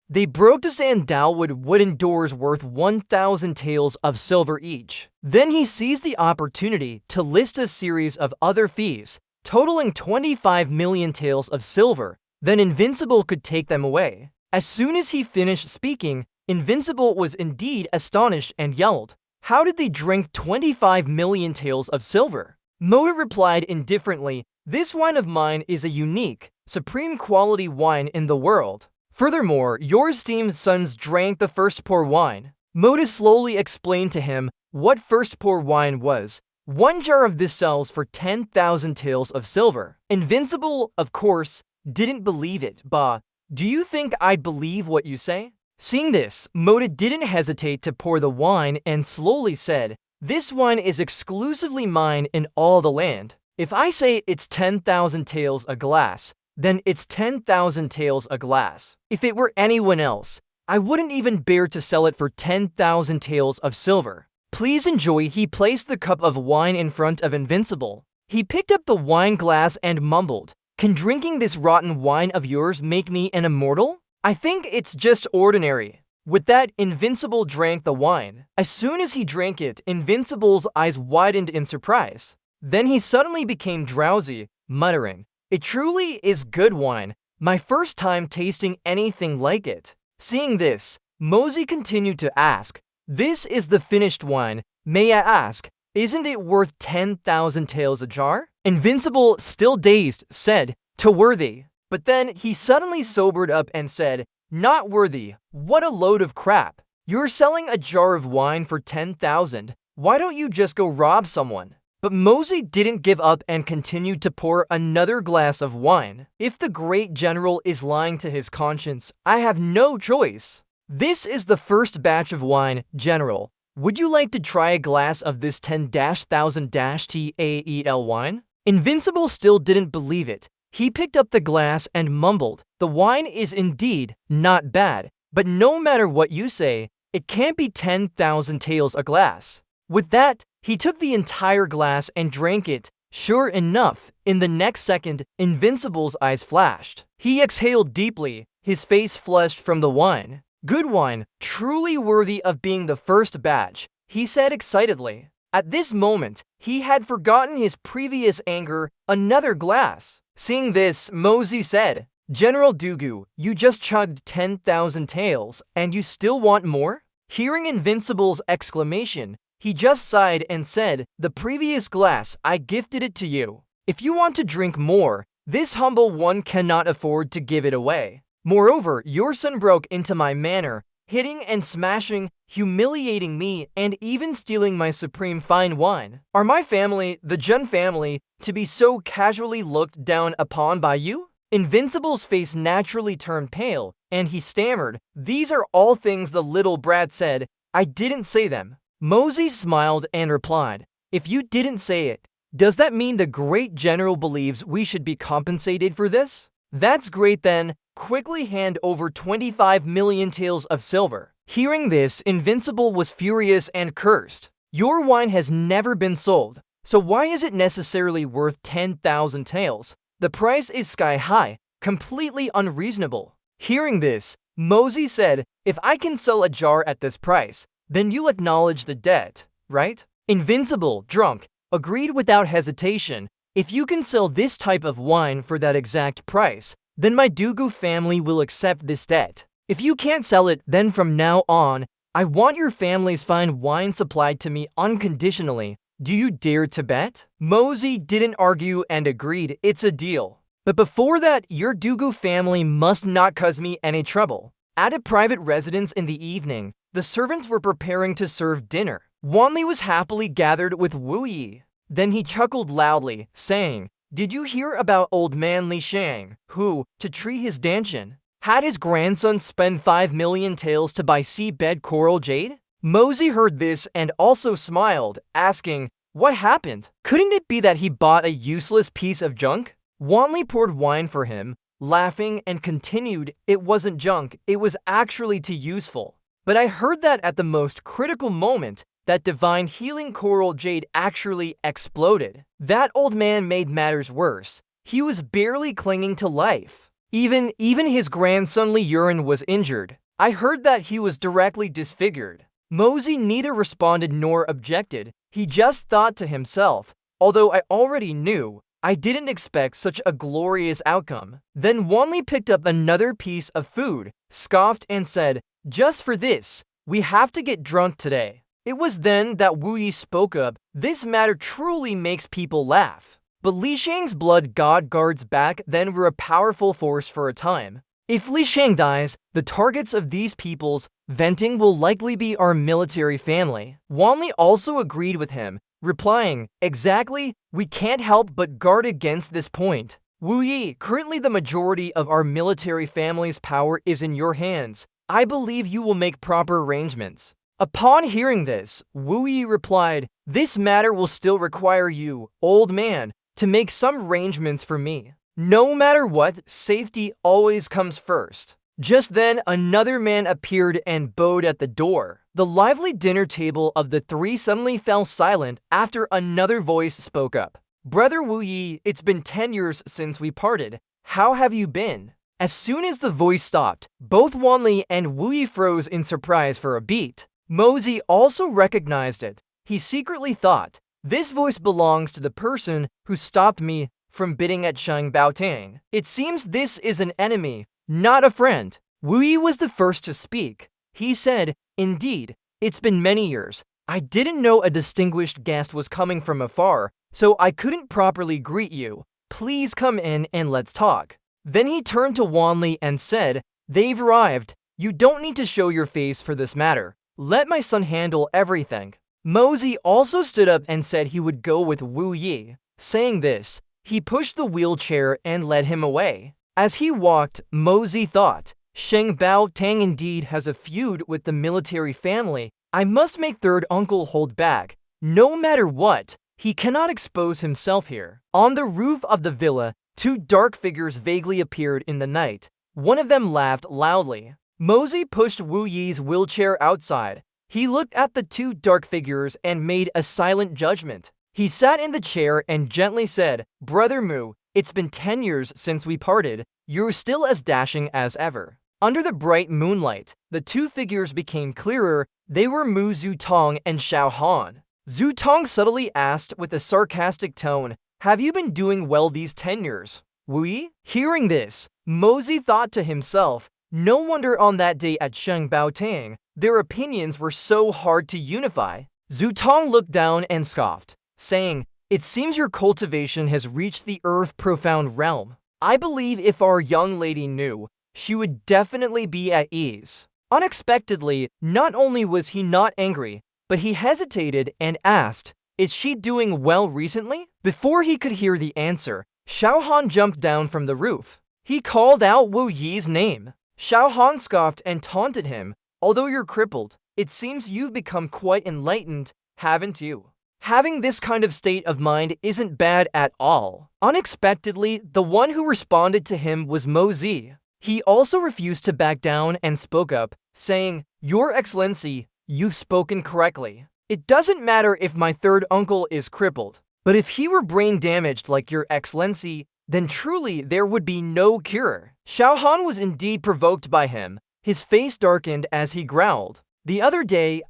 They broke the sandalwood wooden doors worth 1,000 taels of silver each." Then he seized the opportunity to list a series of other fees, totaling 25 million taels of silver. Then Invincible could take them away. As soon as he finished speaking, Invincible was indeed astonished and yelled, "How did they drink 25 million taels of silver?" Moda replied indifferently, "This wine of mine is a unique, supreme quality wine in the world. Furthermore, your esteemed sons drank the first pour wine." Moda slowly explained to him what first pour wine was. "1 jar of this sells for 10,000 taels of silver." Invincible, of course, didn't believe it. "Bah, do you think I'd believe what you say?" Seeing this, Moda didn't hesitate to pour the wine and slowly said, "This wine is exclusively mine in all the land. If I say it's 10,000 taels a glass, then it's 10,000 taels a glass. If it were anyone else, I wouldn't even bear to sell it for 10,000 taels of silver. Please enjoy." He placed the cup of wine in front of Invincible. He picked up the wine glass and mumbled, "Can drinking this rotten wine of yours make me an immortal? I think it's just ordinary." With that, Invincible drank the wine. As soon as he drank it, Invincible's eyes widened in surprise. Then he suddenly became drowsy, muttering, "It truly is good wine. My first time tasting anything like it." Seeing this, Mosey continued to ask, "This is the finished wine. May I ask, isn't it worth 10,000 taels a jar?" Invincible, still dazed, said, "To worthy." But then he suddenly sobered up and said, "Not worthy. What a load of crap. You're selling a jar of wine for 10,000. Why don't you just go rob someone?" But Mosey didn't give up and continued to pour another glass of wine. "If the great general is lying to his conscience, I have no choice. This is the first batch of wine, General. Would you like to try a glass of this 10,000-TAEL wine?" Invincible still didn't believe it. He picked up the glass and mumbled, "The wine is indeed not bad, but no matter what you say, it can't be 10,000 taels a glass." With that, he took the entire glass and drank it. Sure enough, in the next second, Invincible's eyes flashed. He exhaled deeply, his face flushed from the wine. "Good wine, truly worthy of being the first batch," he said excitedly. At this moment, he had forgotten his previous anger. "Another glass." Seeing this, Mosey said, "General Dugu, you just chugged 10,000 taels, and you still want more?" Hearing Invincible's exclamation, he just sighed and said, "The previous glass, I gifted it to you. If you want to drink more, this humble one cannot afford to give it away. Moreover, your son broke into my manor, hitting and smashing, humiliating me, and even stealing my supreme fine wine. Are my family, the Jun family, to be so casually looked down upon by you?" Invincible's face naturally turned pale, and he stammered, "These are all things the little brat said. I didn't say them." Mosey smiled and replied, "If you didn't say it, does that mean the great general believes we should be compensated for this? That's great then. Quickly hand over 25 million taels of silver." Hearing this, Invincible was furious and cursed. "Your wine has never been sold, so why is it necessarily worth 10,000 taels? The price is sky high, completely unreasonable." Hearing this, Mosey said, "If I can sell a jar at this price, then you'll acknowledge the debt, right?" Invincible, drunk, agreed without hesitation. If you can sell this type of wine for that exact price, then my Dugu family will accept this debt. If you can't sell it, then from now on, I want your family's fine wine supplied to me unconditionally. Do you dare to bet? Mosey didn't argue and agreed, it's a deal. But before that, your Dugu family must not cause me any trouble. At a private residence in the evening, the servants were preparing to serve dinner. Wanli was happily gathered with Wu Yi. Then he chuckled loudly, saying, "Did you hear about old man Li Shang, who, to treat his danchin, had his grandson spend 5 million taels to buy seabed coral jade?" Mosey heard this and also smiled, asking, "What happened? Couldn't it be that he bought a useless piece of junk?" Wanli poured wine for him, laughing, and continued, "It wasn't junk, it was actually too useful. But I heard that at the most critical moment, that divine healing coral jade actually exploded. That old man made matters worse. He was barely clinging to life. Even his grandson Li Yuran was injured. I heard that he was directly disfigured." Mosey neither responded nor objected. He just thought to himself, "Although I already knew, I didn't expect such a glorious outcome." Then Wanli picked up another piece of food, scoffed, and said, "Just for this, we have to get drunk today." It was then that Wu Yi spoke up. "This matter truly makes people laugh." But Li Shang's blood god guards back then were a powerful force for a time. If Li Shang dies, the targets of these people's venting will likely be our military family. Wanli also agreed with him, replying, "Exactly, we can't help but guard against this point. Wu Yi, currently the majority of our military family's power is in your hands. I believe you will make proper arrangements." Upon hearing this, Wu Yi replied, "This matter will still require you, old man, to make some arrangements for me. No matter what, safety always comes first." Just then, another man appeared and bowed at the door. The lively dinner table of the three suddenly fell silent after another voice spoke up. "Brother Wu Yi, it's been 10 years since we parted. How have you been?" As soon as the voice stopped, both Wanli and Wu Yi froze in surprise for a beat. Mosey also recognized it. He secretly thought, "This voice belongs to the person who stopped me from bidding at Shang Baotang. It seems this is an enemy, not a friend." Wu Yi was the first to speak. He said, "Indeed, it's been many years. I didn't know a distinguished guest was coming from afar, so I couldn't properly greet you. Please come in and let's talk." Then he turned to Wanli and said, "They've arrived. You don't need to show your face for this matter. Let my son handle everything." Mosey also stood up and said he would go with Wu Yi. Saying this, he pushed the wheelchair and led him away. As he walked, Mosey thought, "Sheng Bao Tang indeed has a feud with the military family. I must make third uncle hold back. No matter what, he cannot expose himself here." On the roof of the villa, two dark figures vaguely appeared in the night. One of them laughed loudly. Mosey pushed Wu Yi's wheelchair outside. He looked at the two dark figures and made a silent judgment. He sat in the chair and gently said, "Brother Mu, it's been 10 years since we parted. You're still as dashing as ever." Under the bright moonlight, the two figures became clearer. They were Mu Zutong and Xiao Han. Zutong subtly asked with a sarcastic tone, "Have you been doing well these 10 years, Wu Yi?" Hearing this, Mosey thought to himself, no wonder on that day at Sheng Baotang, their opinions were so hard to unify. Zutong looked down and scoffed, saying, "It seems your cultivation has reached the earth-profound realm. I believe if our young lady knew, she would definitely be at ease." Unexpectedly, not only was he not angry, but he hesitated and asked, "Is she doing well recently?" Before he could hear the answer, Xiao Han jumped down from the roof. He called out Wu Yi's name. Xiao Han scoffed and taunted him, "Although you're crippled, it seems you've become quite enlightened, haven't you?" Having this kind of state of mind isn't bad at all. Unexpectedly, the one who responded to him was Mosey. He also refused to back down and spoke up, saying, "Your Excellency, you've spoken correctly. It doesn't matter if my third uncle is crippled, but if he were brain damaged like your Excellency, then truly there would be no cure." Xiao Han was indeed provoked by him. His face darkened as he growled, The other day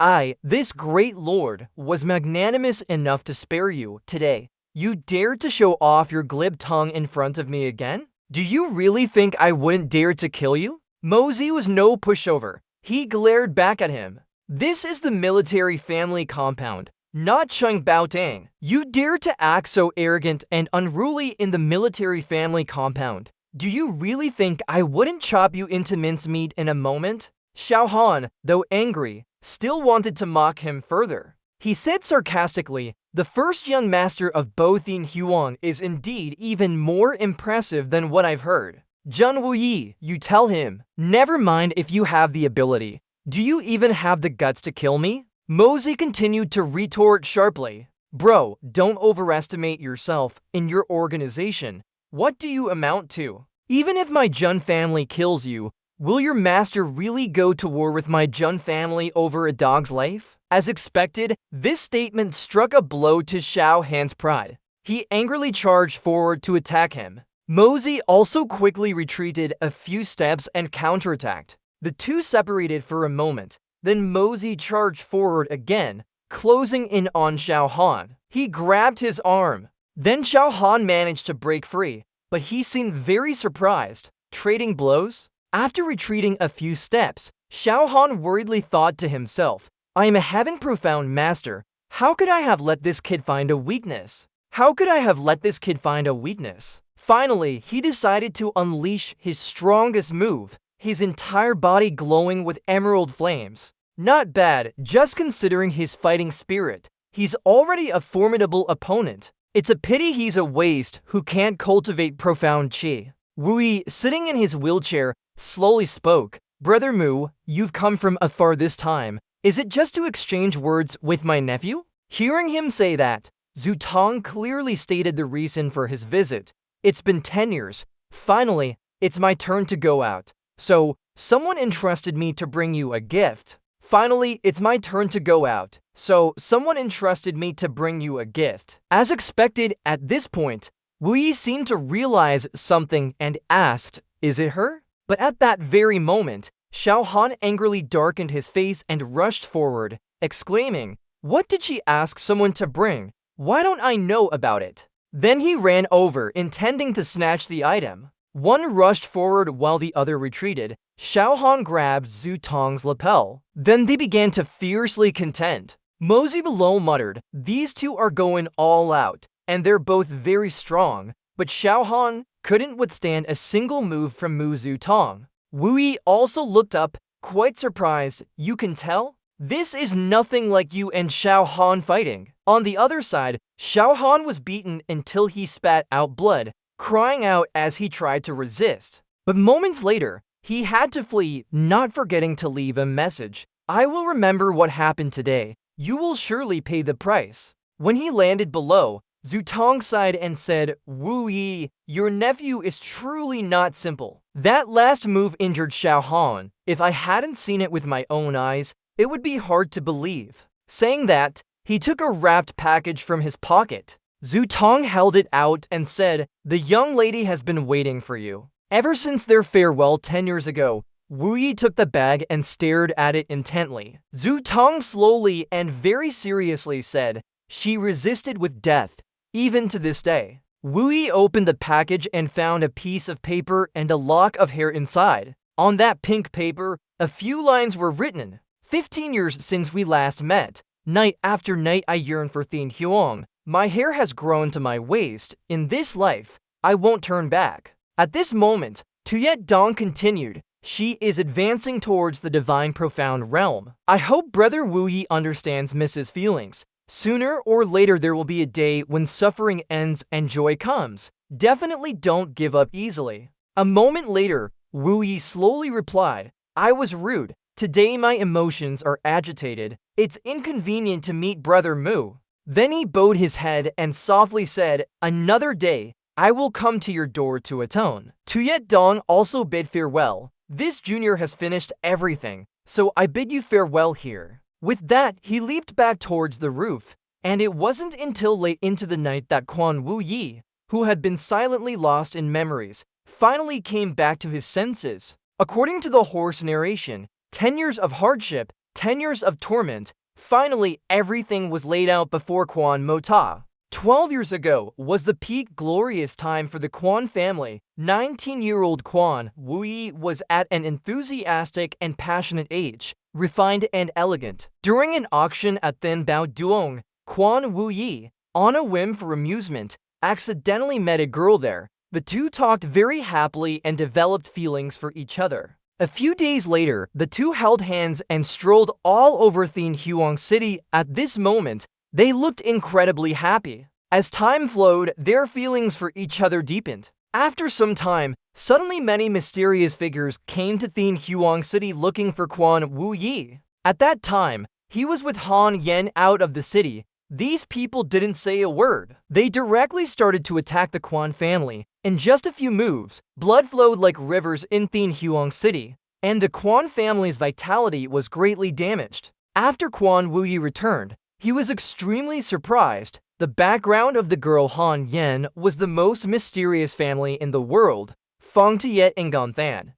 this great lord, was magnanimous enough to spare you. Today, you dared to show off your glib tongue in front of me again? Do you really think I wouldn't dare to kill you?" Mosey was no pushover. He glared back at him. "This is the military family compound, not Chung Baotang. You dare to act so arrogant and unruly in the military family compound. Do you really think I wouldn't chop you into mincemeat in a moment?" Xiao Han, though angry, still wanted to mock him further. He said sarcastically, "The first young master of Bothin Huang is indeed even more impressive than what I've heard. Zheng Wuyi, you tell him. Never mind if you have the ability. Do you even have the guts to kill me?" Mosey continued to retort sharply. "Bro, don't overestimate yourself in your organization. What do you amount to? Even if my Jun family kills you, will your master really go to war with my Jun family over a dog's life?" As expected, this statement struck a blow to Xiao Han's pride. He angrily charged forward to attack him. Mosey also quickly retreated a few steps and counterattacked. The two separated for a moment, then Mosey charged forward again, closing in on Xiao Han. He grabbed his arm. Then Xiao Han managed to break free, but he seemed very surprised. Trading blows? After retreating a few steps, Xiao Han worriedly thought to himself, "I am a heaven profound master. How could I have let this kid find a weakness? How could I have let this kid find a weakness?" Finally, he decided to unleash his strongest move, his entire body glowing with emerald flames. Not bad, just considering his fighting spirit. He's already a formidable opponent. It's a pity he's a waste who can't cultivate profound qi. Wuyi, sitting in his wheelchair, slowly spoke. "Brother Mu, you've come from afar this time. Is it just to exchange words with my nephew?" Hearing him say that, Zhu Tong clearly stated the reason for his visit. "It's been 10 years. Finally, it's my turn to go out. So, someone entrusted me to bring you a gift." Finally, it's my turn to go out. So, someone entrusted me to bring you a gift. As expected, at this point, Wuyi seemed to realize something and asked, "Is it her?" But at that very moment, Xiao Han angrily darkened his face and rushed forward, exclaiming, "What did she ask someone to bring? Why don't I know about it?" Then he ran over, intending to snatch the item. One rushed forward while the other retreated. Xiao Han grabbed Zhu Tong's lapel. Then they began to fiercely contend. Mosey below muttered, "These two are going all out, and they're both very strong." But Xiao Han couldn't withstand a single move from Zhu Tong. Wuyi also looked up, quite surprised. "You can tell? This is nothing like you and Xiao Han fighting." On the other side, Xiao Han was beaten until he spat out blood, crying out as he tried to resist. But moments later, he had to flee, not forgetting to leave a message. "I will remember what happened today. You will surely pay the price." When he landed below, Zhu Tong sighed and said, "Wuyi, your nephew is truly not simple." That last move injured Xiao Han. If I hadn't seen it with my own eyes, it would be hard to believe. Saying that, he took a wrapped package from his pocket. Zhu Tong held it out and said, "The young lady has been waiting for you." Ever since their farewell 10 years ago, Wuyi took the bag and stared at it intently. Zhu Tong slowly and very seriously said, "She resisted with death, even to this day." Wuyi opened the package and found a piece of paper and a lock of hair inside. On that pink paper, a few lines were written. 15 years since we last met. Night after night I yearn for Thin Huang. My hair has grown to my waist. In this life, I won't turn back." At this moment, Tuyet Dong continued, "She is advancing towards the divine profound realm. I hope Brother Wuyi understands Mrs. feelings. Sooner or later there will be a day when suffering ends and joy comes. Definitely don't give up easily." A moment later, Wuyi slowly replied, "I was rude. Today my emotions are agitated. It's inconvenient to meet Brother Mu." Then he bowed his head and softly said, "Another day, I will come to your door to atone." Tuyet Dong also bid farewell. "This junior has finished everything, so I bid you farewell here." With that, he leaped back towards the roof, and it wasn't until late into the night that Quan Wuyi, who had been silently lost in memories, finally came back to his senses. According to the hoarse narration, 10 years of hardship, 10 years of torment, finally everything was laid out before Quan Mo Ta. 12 years ago was the peak glorious time for the Quan family. 19-year-old Quan Wuyi was at an enthusiastic and passionate age, refined and elegant. During an auction at Thin Bao Duong, Quan Wuyi, on a whim for amusement, accidentally met a girl there. The two talked very happily and developed feelings for each other. A few days later, the two held hands and strolled all over Thin Huang City. At this moment, they looked incredibly happy. As time flowed, their feelings for each other deepened. After some time, suddenly many mysterious figures came to Thin Huang City looking for Quan Wuyi. At that time, he was with Han Yen out of the city. These people didn't say a word. They directly started to attack the Quan family. In just a few moves, blood flowed like rivers in Thin Huang City, and the Quan family's vitality was greatly damaged. After Quan Wuyi returned, he was extremely surprised. The background of the girl Han Yen was the most mysterious family in the world, Fang Tiet and Gonthan.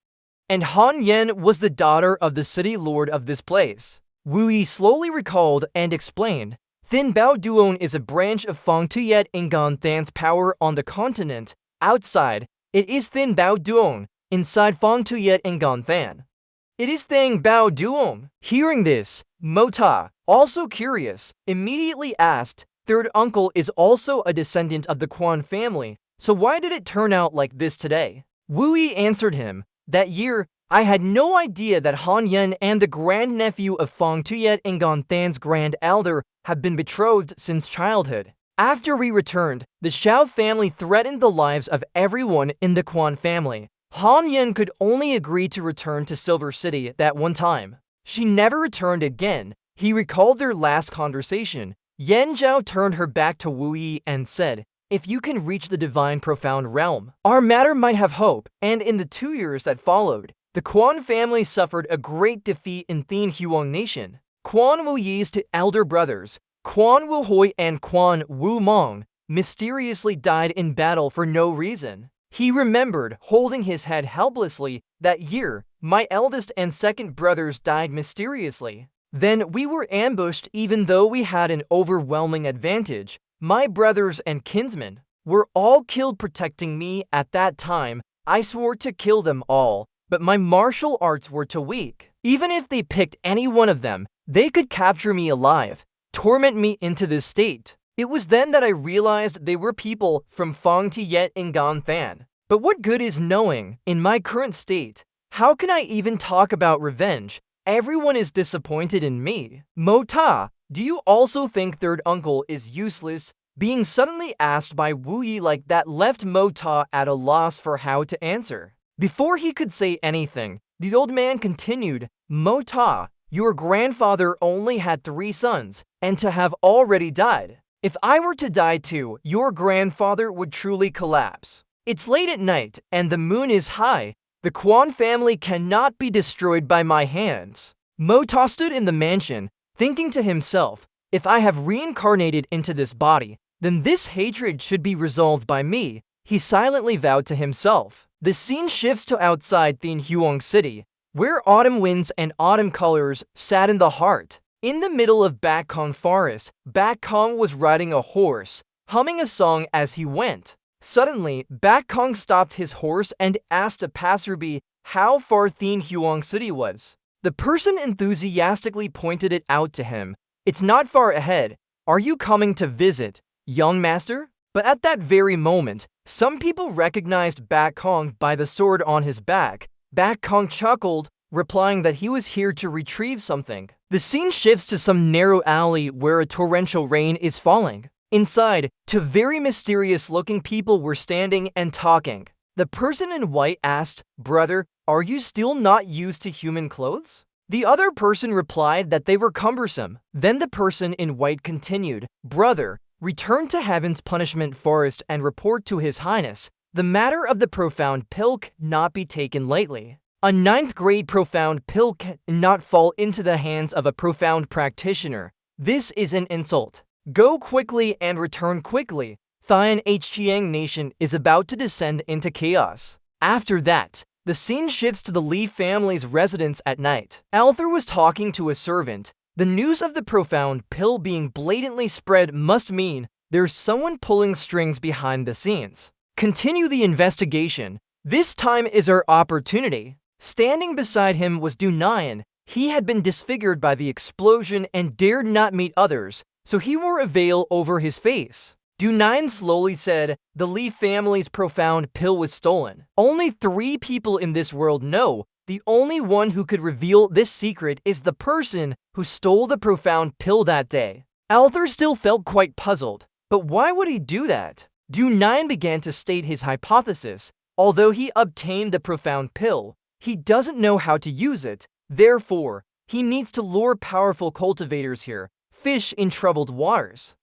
And Han Yen was the daughter of the city lord of this place. Wuyi slowly recalled and explained, Thin Bao Duong is a branch of Fang Tiet and Gonthan's power on the continent. Outside, it is Thin Bao Duong. Inside Fang Tiet and Gonthan, it is Thin Bao Duong. Hearing this, Mo Ta, also curious, immediately asked, Third uncle is also a descendant of the Quan family, so why did it turn out like this today? Wuyi answered him, that year, I had no idea that Han Yen and the grandnephew of Fang Tiet and Gonthan's grand elder have been betrothed since childhood. After we returned, the Xiao family threatened the lives of everyone in the Quan family. Han Yen could only agree to return to Silver City that one time. She never returned again. He recalled their last conversation. Yan Zhao turned her back to Wuyi and said, if you can reach the divine profound realm, our matter might have hope. And in the 2 years that followed, the Quan family suffered a great defeat in Thin Huang Nation. Quan Wuyi's two elder brothers, Quan Wu Hoi and Quan Wu Mong, mysteriously died in battle for no reason. He remembered, holding his head helplessly, that year, my eldest and second brothers died mysteriously. Then we were ambushed even though we had an overwhelming advantage. My brothers and kinsmen were all killed protecting me at that time. I swore to kill them all, but my martial arts were too weak. Even if they picked any one of them, they could capture me alive, torment me into this state. It was then that I realized they were people from Fang Tiet and Gonthan. But what good is knowing, in my current state, how can I even talk about revenge? Everyone is disappointed in me. Mo Ta, do you also think third uncle is useless? Being suddenly asked by Wuyi like that left Mo Ta at a loss for how to answer. Before he could say anything, the old man continued, Mo Ta, your grandfather only had 3 sons, and to have already died. If I were to die too, your grandfather would truly collapse. It's late at night, and the moon is high. The Quan family cannot be destroyed by my hands. Mo Ta stood in the mansion, thinking to himself, if I have reincarnated into this body, then this hatred should be resolved by me. He silently vowed to himself. The scene shifts to outside Thin Huang City, where autumn winds and autumn colors sadden the heart. In the middle of Bak Kong Forest, Bak Kong was riding a horse, humming a song as he went. Suddenly, Bak Kong stopped his horse and asked a passerby how far Thin Huang City was. The person enthusiastically pointed it out to him. It's not far ahead. Are you coming to visit, young master? But at that very moment, some people recognized Bak Kong by the sword on his back. Bak Kong chuckled, replying that he was here to retrieve something. The scene shifts to some narrow alley where a torrential rain is falling. Inside, 2 very mysterious-looking people were standing and talking. The person in white asked, Brother, are you still not used to human clothes? The other person replied that they were cumbersome. Then the person in white continued, Brother, return to Heaven's punishment forest and report to His Highness. The matter of the profound pill cannot be taken lightly. A 9th grade profound pill cannot fall into the hands of a profound practitioner. This is an insult. Go quickly and return quickly. Thian Chiang Nation is about to descend into chaos. After that, The scene shifts to the Lee family's residence at night. Arthur was talking to a servant. The news of the profound pill being blatantly spread must mean there's someone pulling strings behind the scenes. Continue the investigation. This time is our opportunity. Standing beside him was Dunayan. He had been disfigured by the explosion and dared not meet others, so he wore a veil over his face. Dunayan slowly said, the Lee family's profound pill was stolen. Only 3 people in this world know. The only one who could reveal this secret is the person who stole the profound pill that day. Arthur still felt quite puzzled, but why would he do that? Dunayan began to state his hypothesis. Although he obtained the profound pill, he doesn't know how to use it. Therefore, he needs to lure powerful cultivators here, fish in troubled waters,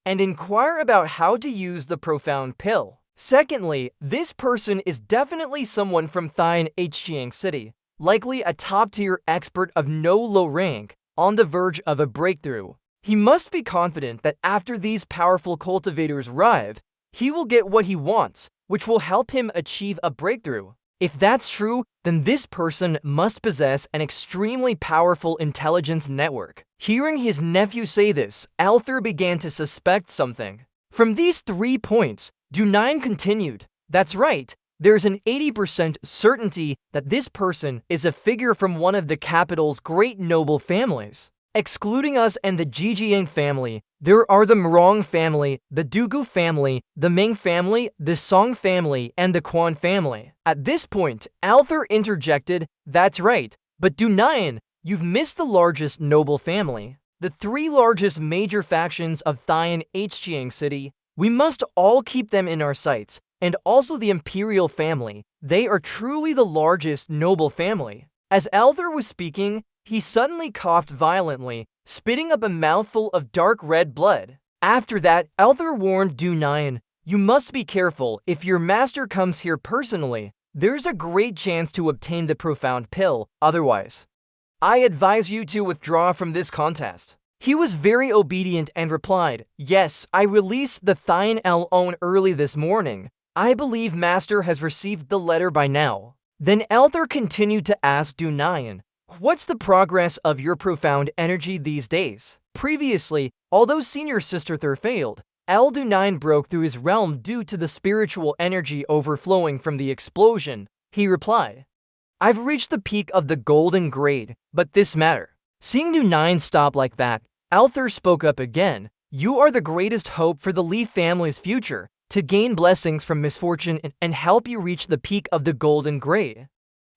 and inquire about how to use the profound pill. Secondly, this person is definitely someone from Thailand Hchiang City, likely a top-tier expert of no low rank, on the verge of a breakthrough. He must be confident that after these powerful cultivators arrive, he will get what he wants, which will help him achieve a breakthrough. If that's true, then this person must possess an extremely powerful intelligence network. Hearing his nephew say this, Arthur began to suspect something. From these 3 points, Dunayan continued, that's right, there's an 80% certainty that this person is a figure from one of the capital's great noble families. Excluding us and the Jijiang family, there are the Mrong family, the Dugu family, the Ming family, the Song family, and the Quan family. At this point, Arthur interjected, that's right, but Dunayan, you've missed the largest noble family. The 3 largest major factions of Thailand Hchiang City, we must all keep them in our sights, and also the imperial family. They are truly the largest noble family. As Arthur was speaking, he suddenly coughed violently, spitting up a mouthful of dark red blood. After that, Arthur warned Dunayan, you must be careful. If your master comes here personally, there's a great chance to obtain the profound pill. Otherwise, I advise you to withdraw from this contest. He was very obedient and replied, yes, I released the Thien L-On early this morning. I believe master has received the letter by now. Then Arthur continued to ask Dunayan, what's the progress of your profound energy these days? Previously, although senior sister Thur failed, Dunayan broke through his realm due to the spiritual energy overflowing from the explosion. He replied, I've reached the peak of the golden grade, but this matter. Seeing Dunayan stop like that, Arthur spoke up again. You are the greatest hope for the Lee family's future, to gain blessings from misfortune and help you reach the peak of the golden grade.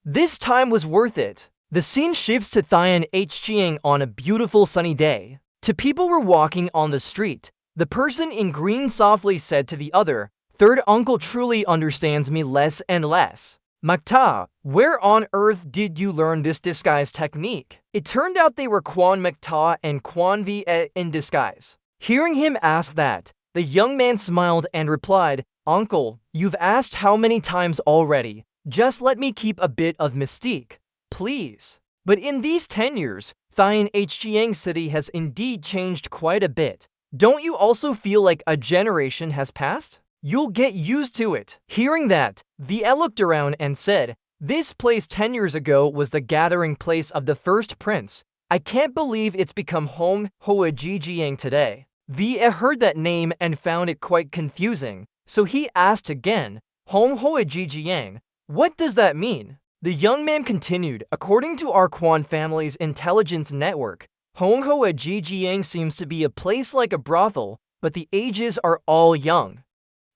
This time was worth it. The scene shifts to Thailand Hchiang on a beautiful sunny day. Two people were walking on the street. The person in green softly said to the other, Third uncle truly understands me less and less. Makta, where on earth did you learn this disguise technique? It turned out they were Quan Makta and Quan Vie in disguise. Hearing him ask that, the young man smiled and replied, Uncle, you've asked how many times already. Just let me keep a bit of mystique, please. But in these 10 years, Thailand Hchiang City has indeed changed quite a bit. Don't you also feel like a generation has passed? You'll get used to it. Hearing that, Vie looked around and said, This place 10 years ago was the gathering place of the first prince. I can't believe it's become home Hoa Jijiang today. Vie heard that name and found it quite confusing, so he asked again, Home Hoa Jijiang, what does that mean? The young man continued, according to our Quan family's intelligence network, Hong Hoa Jijiang seems to be a place like a brothel, but the ages are all young.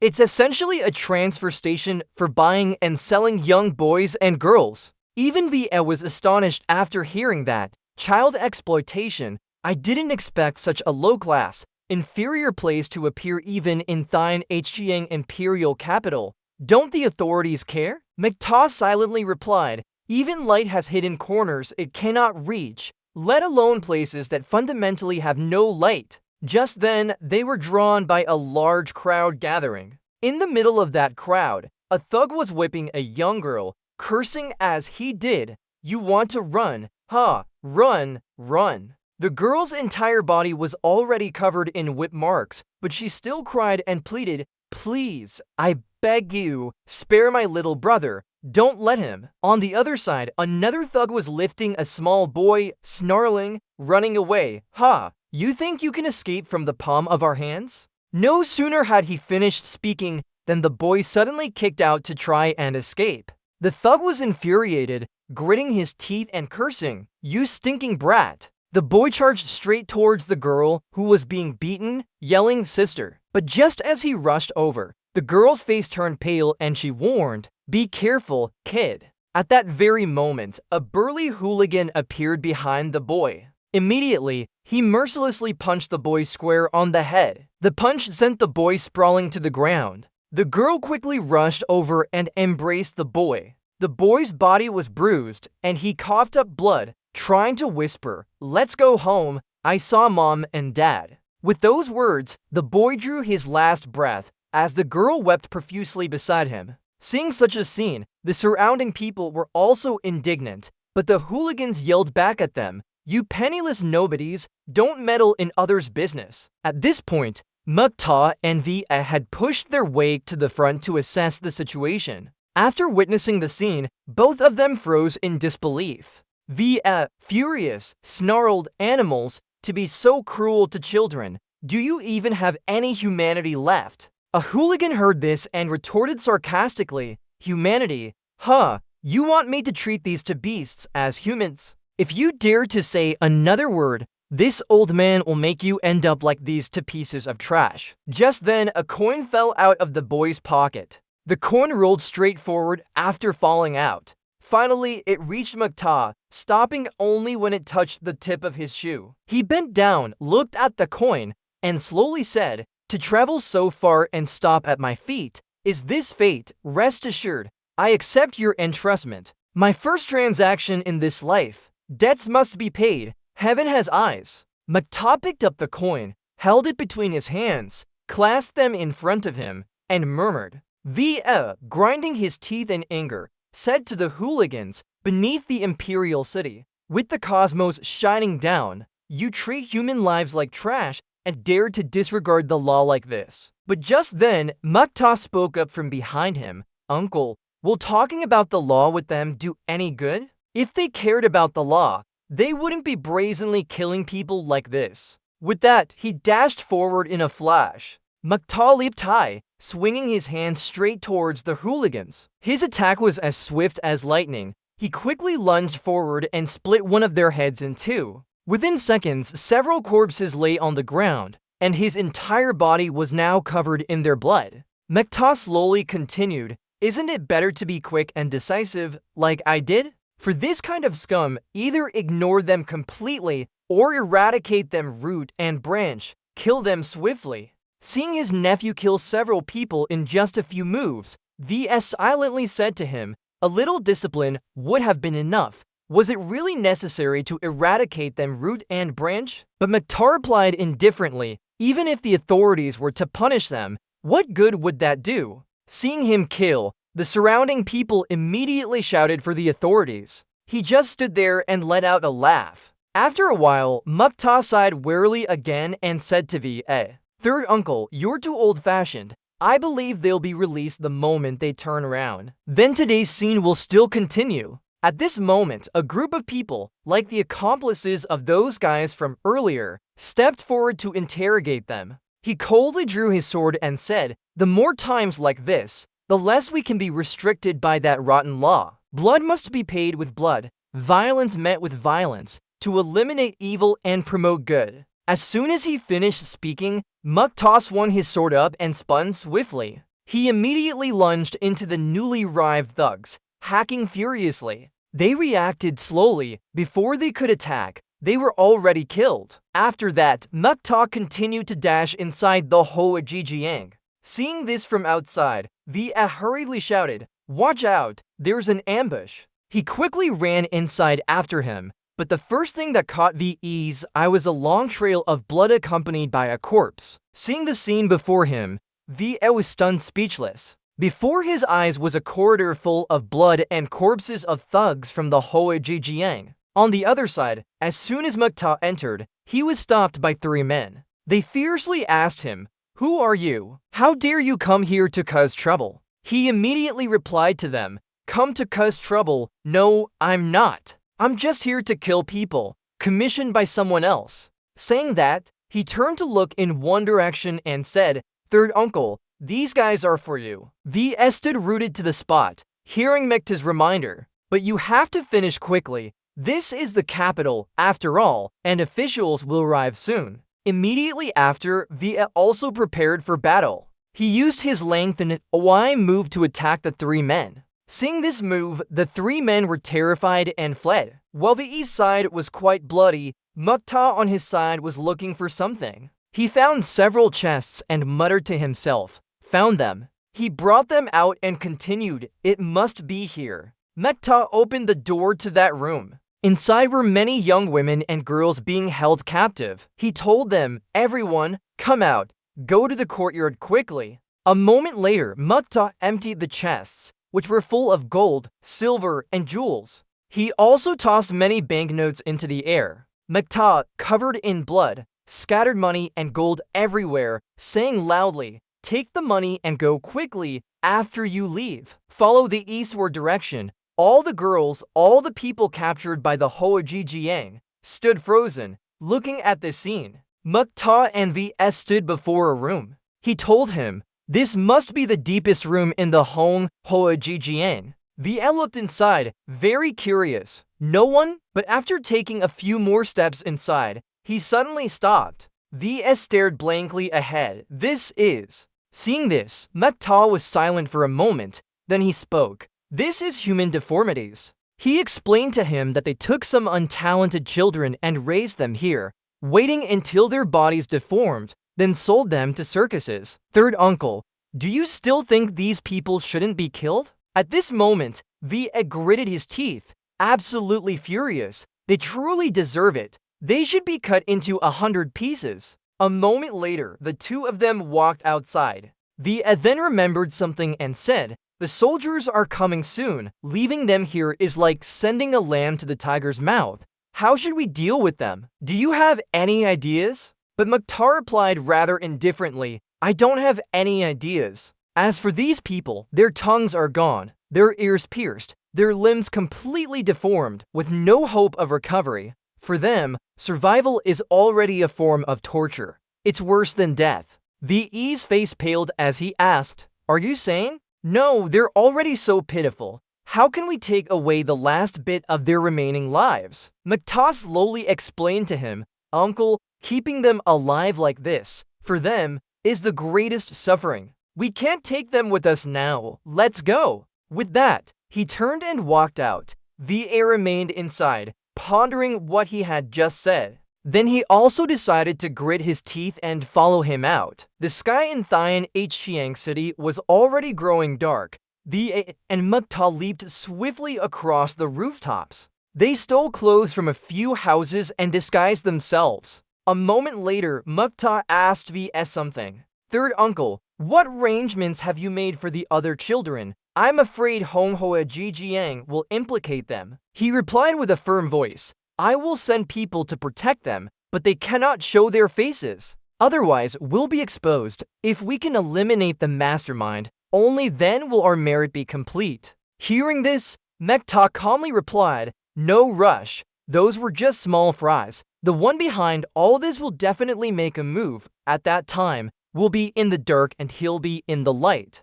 It's essentially a transfer station for buying and selling young boys and girls. Even Vie was astonished after hearing that. Child exploitation, I didn't expect such a low-class, inferior place to appear even in Thailand Hchiang imperial capital. Don't the authorities care? Makta silently replied, even light has hidden corners it cannot reach, let alone places that fundamentally have no light. Just then, they were drawn by a large crowd gathering. In the middle of that crowd, a thug was whipping a young girl, cursing as he did, You want to run? Ha! Run, run. The girl's entire body was already covered in whip marks, but she still cried and pleaded, Please, I beg you, spare my little brother. Don't let him. On the other side, another thug was lifting a small boy, snarling, running away. Ha! You think you can escape from the palm of our hands? No sooner had he finished speaking than the boy suddenly kicked out to try and escape. The thug was infuriated, gritting his teeth and cursing, "You stinking brat." The boy charged straight towards the girl who was being beaten, yelling, "Sister." But just as he rushed over, the girl's face turned pale and she warned, "Be careful, kid." At that very moment, a burly hooligan appeared behind the boy. Immediately, he mercilessly punched the boy square on the head. The punch sent the boy sprawling to the ground. The girl quickly rushed over and embraced the boy. The boy's body was bruised, and he coughed up blood, trying to whisper, "Let's go home. I saw Mom and Dad." With those words, the boy drew his last breath as the girl wept profusely beside him. Seeing such a scene, the surrounding people were also indignant, but the hooligans yelled back at them, "You penniless nobodies, don't meddle in others' business." At this point, Mukta and Va had pushed their way to the front to assess the situation. After witnessing the scene, both of them froze in disbelief. Va, furious, snarled, "Animals, to be so cruel to children. Do you even have any humanity left?" A hooligan heard this and retorted sarcastically, "Humanity? Huh, you want me to treat these two beasts as humans? If you dare to say another word, this old man will make you end up like these two pieces of trash." Just then, a coin fell out of the boy's pocket. The coin rolled straight forward after falling out. Finally, it reached Mukta, stopping only when it touched the tip of his shoe. He bent down, looked at the coin, and slowly said, "To travel so far and stop at my feet, is this fate? Rest assured, I accept your entrustment. My first transaction in this life. Debts must be paid. Heaven has eyes." Mukta picked up the coin, held it between his hands, clasped them in front of him, and murmured. Va, grinding his teeth in anger, said to the hooligans beneath the imperial city, with the cosmos shining down, "You treat human lives like trash and dare to disregard the law like this." But just then, Mukta spoke up from behind him, "Uncle, will talking about the law with them do any good? If they cared about the law, they wouldn't be brazenly killing people like this." With that, he dashed forward in a flash. Mukta leaped high, swinging his hand straight towards the hooligans. His attack was as swift as lightning. He quickly lunged forward and split one of their heads in two. Within seconds, several corpses lay on the ground, and his entire body was now covered in their blood. Mukta slowly continued, "Isn't it better to be quick and decisive, like I did? For this kind of scum, either ignore them completely or eradicate them root and branch, kill them swiftly." Seeing his nephew kill several people in just a few moves, VS silently said to him, "A little discipline would have been enough. Was it really necessary to eradicate them root and branch?" But Mukta replied indifferently, "Even if the authorities were to punish them, what good would that do?" Seeing him kill, the surrounding people immediately shouted for the authorities. He just stood there and let out a laugh. After a while, Mukta sighed wearily again and said to VA, "Third uncle, you're too old-fashioned. I believe they'll be released the moment they turn around. Then today's scene will still continue." At this moment, a group of people, like the accomplices of those guys from earlier, stepped forward to interrogate them. He coldly drew his sword and said, "The more times like this, the less we can be restricted by that rotten law. Blood must be paid with blood, violence met with violence, to eliminate evil and promote good." As soon as he finished speaking, Mukta swung his sword up and spun swiftly. He immediately lunged into the newly arrived thugs, hacking furiously. They reacted slowly. Before they could attack, they were already killed. After that, Mukta continued to dash inside the Hojijiang. Seeing this from outside, Va hurriedly shouted, "Watch out, there's an ambush." He quickly ran inside after him, but the first thing that caught V's eye was a long trail of blood accompanied by a corpse. Seeing the scene before him, Va was stunned speechless. Before his eyes was a corridor full of blood and corpses of thugs from the Hojijiang. On the other side, as soon as Mukta entered, he was stopped by three men. They fiercely asked him, "Who are you? How dare you come here to cause trouble?" He immediately replied to them, come to cause trouble. No, I'm not. I'm just here to kill people, commissioned by someone else. Saying that, he turned to look in one direction and said, "Third uncle, these guys are for you." VS stood rooted to the spot, hearing Mekta's reminder. "But you have to finish quickly. This is the capital, after all, and officials will arrive soon." Immediately after, VS also prepared for battle. He used his length and Y move to attack the three men. Seeing this move, the three men were terrified and fled. While the east side was quite bloody, Mekta on his side was looking for something. He found several chests and muttered to himself, "Found them." He brought them out and continued, "It must be here." Mekta opened the door to that room. Inside were many young women and girls being held captive. He told them, "Everyone, come out. Go to the courtyard quickly." A moment later, Mekta emptied the chests, which were full of gold, silver, and jewels. He also tossed many banknotes into the air. Mekta, covered in blood, scattered money and gold everywhere, saying loudly, "Take the money and go quickly after you leave. Follow the eastward direction." All the girls, all the people captured by the Hoajijiang, stood frozen, looking at this scene. Mekta and VS stood before a room. He told him, "This must be the deepest room in the Hong Hoajijiang." VS looked inside, very curious. No one, but after taking a few more steps inside, he suddenly stopped. VS stared blankly ahead. "This is..." Seeing this, Mekta was silent for a moment, then he spoke. "This is human deformities." He explained to him that they took some untalented children and raised them here, waiting until their bodies deformed, then sold them to circuses. "Third uncle, do you still think these people shouldn't be killed?" At this moment, VS gritted his teeth, absolutely furious. They truly deserve it. They should be cut into 100 pieces. A moment later, the two of them walked outside. VS then remembered something and said, "The soldiers are coming soon. Leaving them here is like sending a lamb to the tiger's mouth. How should we deal with them? Do you have any ideas?" But Mekta replied rather indifferently, "I don't have any ideas. As for these people, their tongues are gone, their ears pierced, their limbs completely deformed, with no hope of recovery. For them, survival is already a form of torture. It's worse than death." VE's face paled as he asked, "Are you saying?" "No, they're already so pitiful. How can we take away the last bit of their remaining lives?" Mekta slowly explained to him, "Uncle, keeping them alive like this, for them, is the greatest suffering. We can't take them with us now. Let's go." With that, he turned and walked out. VA remained inside, pondering what he had just said. Then he also decided to grit his teeth and follow him out. The sky in Thian Chiang City was already growing dark. VA and Mekta leaped swiftly across the rooftops. They stole clothes from a few houses and disguised themselves. A moment later, Mekta asked VS something. "Third uncle, what arrangements have you made for the other children? I'm afraid Hong Hoa Jijiang will implicate them." He replied with a firm voice, "I will send people to protect them, but they cannot show their faces. Otherwise, we'll be exposed. If we can eliminate the mastermind, only then will our merit be complete." Hearing this, Mekta calmly replied, "No rush. Those were just small fries. The one behind all this will definitely make a move. At that time, we'll be in the dark and he'll be in the light,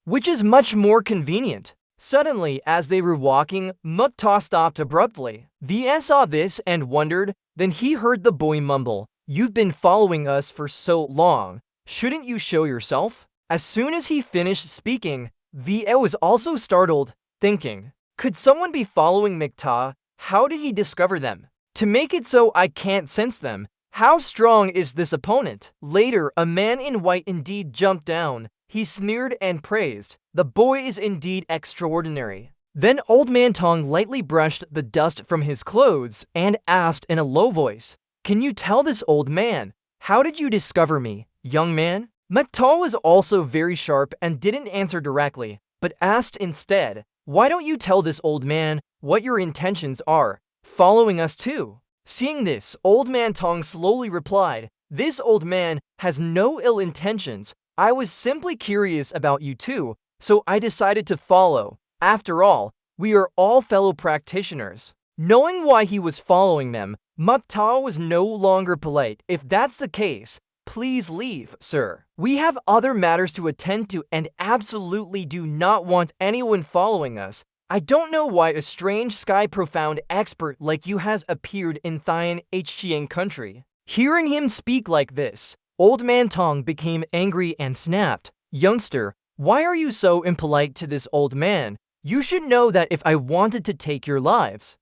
which is much more convenient." Suddenly, as they were walking, Mekta stopped abruptly. VS saw this and wondered. Then he heard the boy mumble, "You've been following us for so long. Shouldn't you show yourself?" As soon as he finished speaking, VS was also startled, thinking, "Could someone be following Mekta? How did he discover them? To make it so I can't sense them. How strong is this opponent?" Later, a man in white indeed jumped down. He sneered and praised, "The boy is indeed extraordinary." Then Old Man Tong lightly brushed the dust from his clothes and asked in a low voice, "Can you tell this old man, how did you discover me, young man?" Mekta was also very sharp and didn't answer directly, but asked instead, "Why don't you tell this old man what your intentions are, following us too?" Seeing this, Old Man Tong slowly replied, "This old man has no ill intentions. I was simply curious about you too, so I decided to follow. After all, we are all fellow practitioners. Knowing why he was following them, Mukta was no longer polite. If that's the case, please leave, sir. We have other matters to attend to and absolutely do not want anyone following us. I don't know why a strange sky profound expert like you has appeared in Thailand Hchiang country. Hearing him speak like this, Old Man Tong became angry and snapped. Youngster, why are you so impolite to this old man? You should know that if I wanted to take your lives,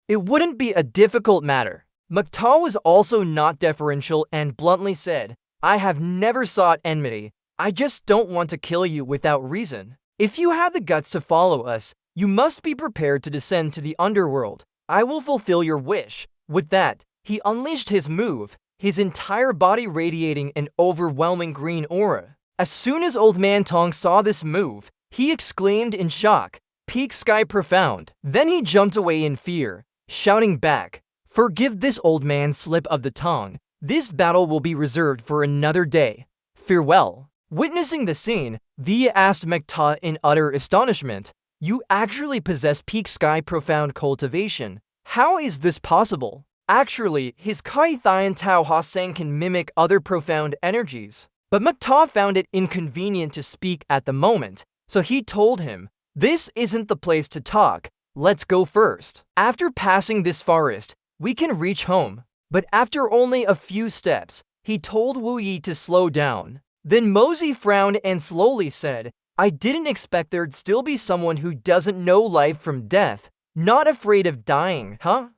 it wouldn't be a difficult matter. Mukta was also not deferential and bluntly said, I have never sought enmity. I just don't want to kill you without reason. If you have the guts to follow us, you must be prepared to descend to the underworld. I will fulfill your wish. With that, he unleashed his move, his entire body radiating an overwhelming green aura. As soon as Old Man Tong saw this move, he exclaimed in shock, Peak Sky Profound. Then he jumped away in fear, shouting back, Forgive this old man's slip of the tongue. This battle will be reserved for another day. Farewell. Witnessing the scene, Via asked Mukta in utter astonishment, You actually possess Peak Sky Profound cultivation. How is this possible? Actually, his Kai Thian Tao Hasang can mimic other profound energies. But Mukta found it inconvenient to speak at the moment, so he told him, This isn't the place to talk. Let's go first. After passing this forest, we can reach home. But after only a few steps, he told Wu Yi to slow down. Then Mosey frowned and slowly said, I didn't expect there'd still be someone who doesn't know life from death, not afraid of dying, huh?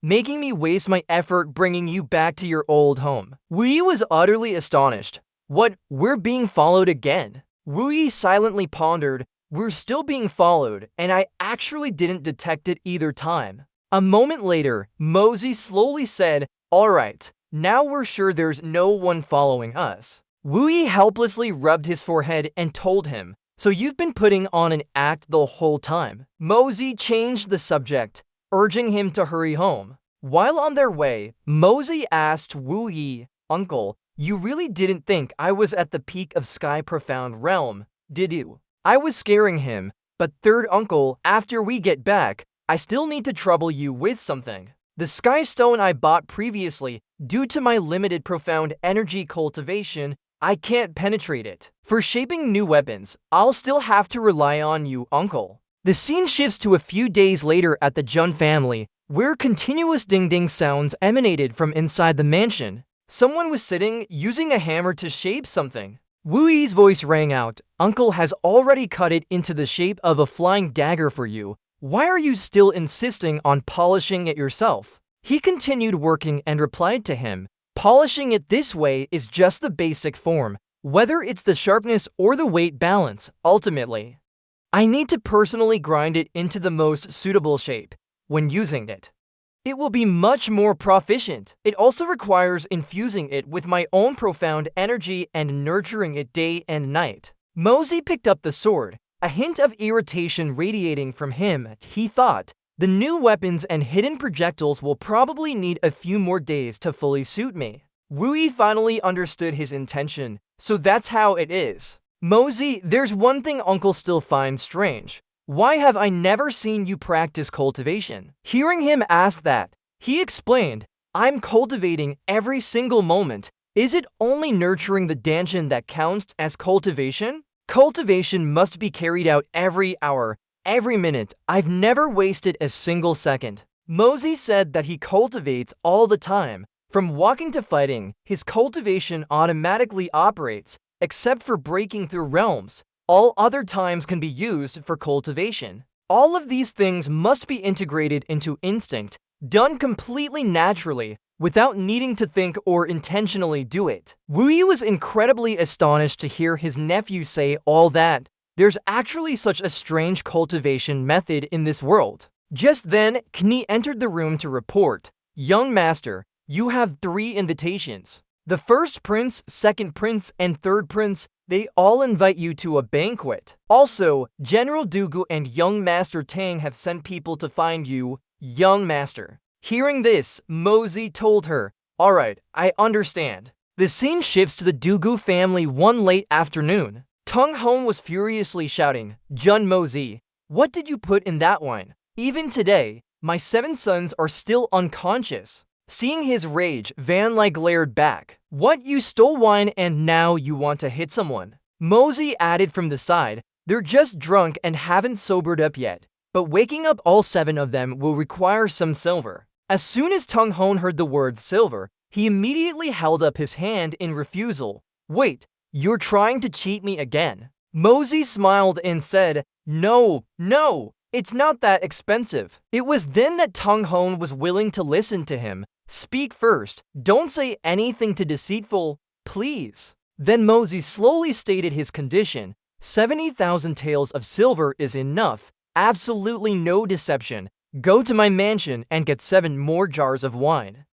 Making me waste my effort bringing you back to your old home. Wu Yi was utterly astonished. What, we're being followed again? Wu Yi silently pondered, We're still being followed, and I actually didn't detect it either time. A moment later, Mosey slowly said, All right, now we're sure there's no one following us. Wu Yi helplessly rubbed his forehead and told him, So you've been putting on an act the whole time. Mosey changed the subject, urging him to hurry home. While on their way, Mosey asked Wu Yi, Uncle, you really didn't think I was at the peak of Sky Profound realm, did you? I was scaring him, but third uncle, after we get back, I still need to trouble you with something. The Sky Stone I bought previously, due to my limited profound energy cultivation, I can't penetrate it. For shaping new weapons, I'll still have to rely on you, uncle. The scene shifts to a few days later at the Jun family, where continuous ding-ding sounds emanated from inside the mansion. Someone was sitting, using a hammer to shape something. Wu Yi's voice rang out, Uncle has already cut it into the shape of a flying dagger for you. Why are you still insisting on polishing it yourself? He continued working and replied to him, Polishing it this way is just the basic form, whether it's the sharpness or the weight balance, ultimately. I need to personally grind it into the most suitable shape. When using it, it will be much more proficient. It also requires infusing it with my own profound energy and nurturing it day and night. Mosey picked up the sword, a hint of irritation radiating from him. He thought, the new weapons and hidden projectiles will probably need a few more days to fully suit me. Wu Yi finally understood his intention, so that's how it is. Mosey, there's one thing Uncle still finds strange. Why have I never seen you practice cultivation? Hearing him ask that, he explained, I'm cultivating every single moment. Is it only nurturing the Danshin that counts as cultivation? Cultivation must be carried out every hour, every minute. I've never wasted a single second. Mosey said that he cultivates all the time. From walking to fighting, his cultivation automatically operates, except for breaking through realms. All other times can be used for cultivation. All of these things must be integrated into instinct, done completely naturally, without needing to think or intentionally do it. Wu Yi was incredibly astonished to hear his nephew say all that. There's actually such a strange cultivation method in this world. Just then, Kni entered the room to report, Young master, you have 3 invitations. The first prince, second prince, and third prince, they all invite you to a banquet. Also, General Dugu and young Master Tang have sent people to find you, young master. Hearing this, Mosey told her, Alright, I understand. The scene shifts to the Dugu family one late afternoon. Tung Home was furiously shouting, Jun Mosey, What did you put in that wine? Even today, my 7 sons are still unconscious." Seeing his rage, Van Ly glared back. "What, you stole wine and now you want to hit someone?" Mosey added from the side, "They're just drunk and haven't sobered up yet, but waking up all 7 of them will require some silver." As soon as Tung Hone heard the word silver, he immediately held up his hand in refusal. "Wait, you're trying to cheat me again?" Mosey smiled and said, No, it's not that expensive." It was then that Tung Hone was willing to listen to him. "Speak first, don't say anything to deceitful, please." Then Mosey slowly stated his condition. 70,000 taels of silver is enough, absolutely no deception. Go to my mansion and get 7 more jars of wine.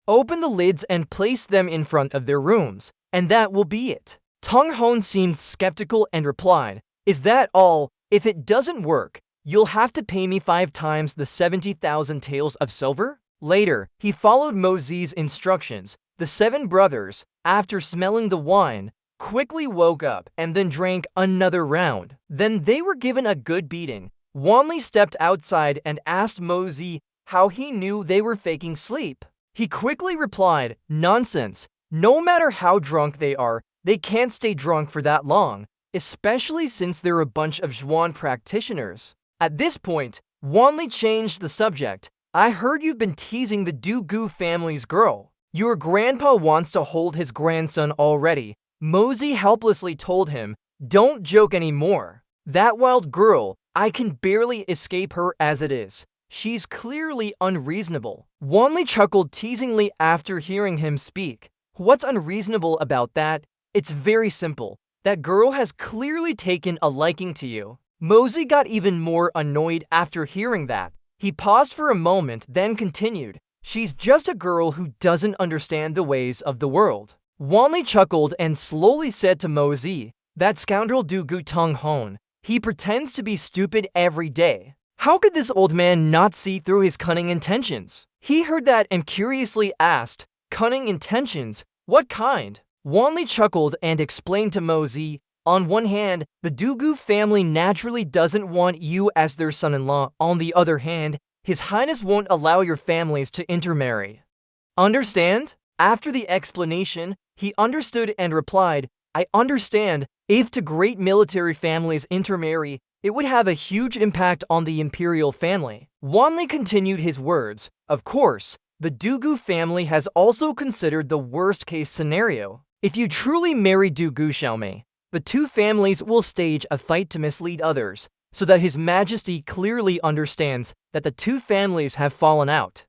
Open the lids and place them in front of their rooms, and that will be it. Tung Hone seemed skeptical and replied, "Is that all? If it doesn't work, you'll have to pay me 5 times the 70,000 taels of silver." Later, he followed Mosey's instructions. The 7 brothers, after smelling the wine, quickly woke up and then drank another round. Then they were given a good beating. Wanli stepped outside and asked Mosey how he knew they were faking sleep. He quickly replied, "Nonsense. No matter how drunk they are, they can't stay drunk for that long, especially since they're a bunch of Zhuan practitioners." At this point, Wanli changed the subject. "I heard you've been teasing the Du Gu family's girl. Your grandpa wants to hold his grandson already." Mosey helplessly told him, "Don't joke anymore. That wild girl, I can barely escape her as it is. She's clearly unreasonable." Wanli chuckled teasingly after hearing him speak. "What's unreasonable about that? It's very simple. That girl has clearly taken a liking to you." Mosey got even more annoyed after hearing that. He paused for a moment, then continued, "She's just a girl who doesn't understand the ways of the world." Wanli chuckled and slowly said to Mosey, "That scoundrel Du Gu Tung Hone, he pretends to be stupid every day. How could this old man not see through his cunning intentions?" He heard that and curiously asked, "Cunning intentions? What kind?" Wanli chuckled and explained to Mosey, "On one hand, the Du Gu family naturally doesn't want you as their son-in-law. On the other hand, His Highness won't allow your families to intermarry. Understand?" After the explanation, he understood and replied, "I understand. If 2 great military families intermarry, it would have a huge impact on the imperial family." Wanli continued his words, "Of course, the Du Gu family has also considered the worst-case scenario. If you truly marry Du Gu Xiaomei, the 2 families will stage a fight to mislead others, so that His Majesty clearly understands that the 2 families have fallen out.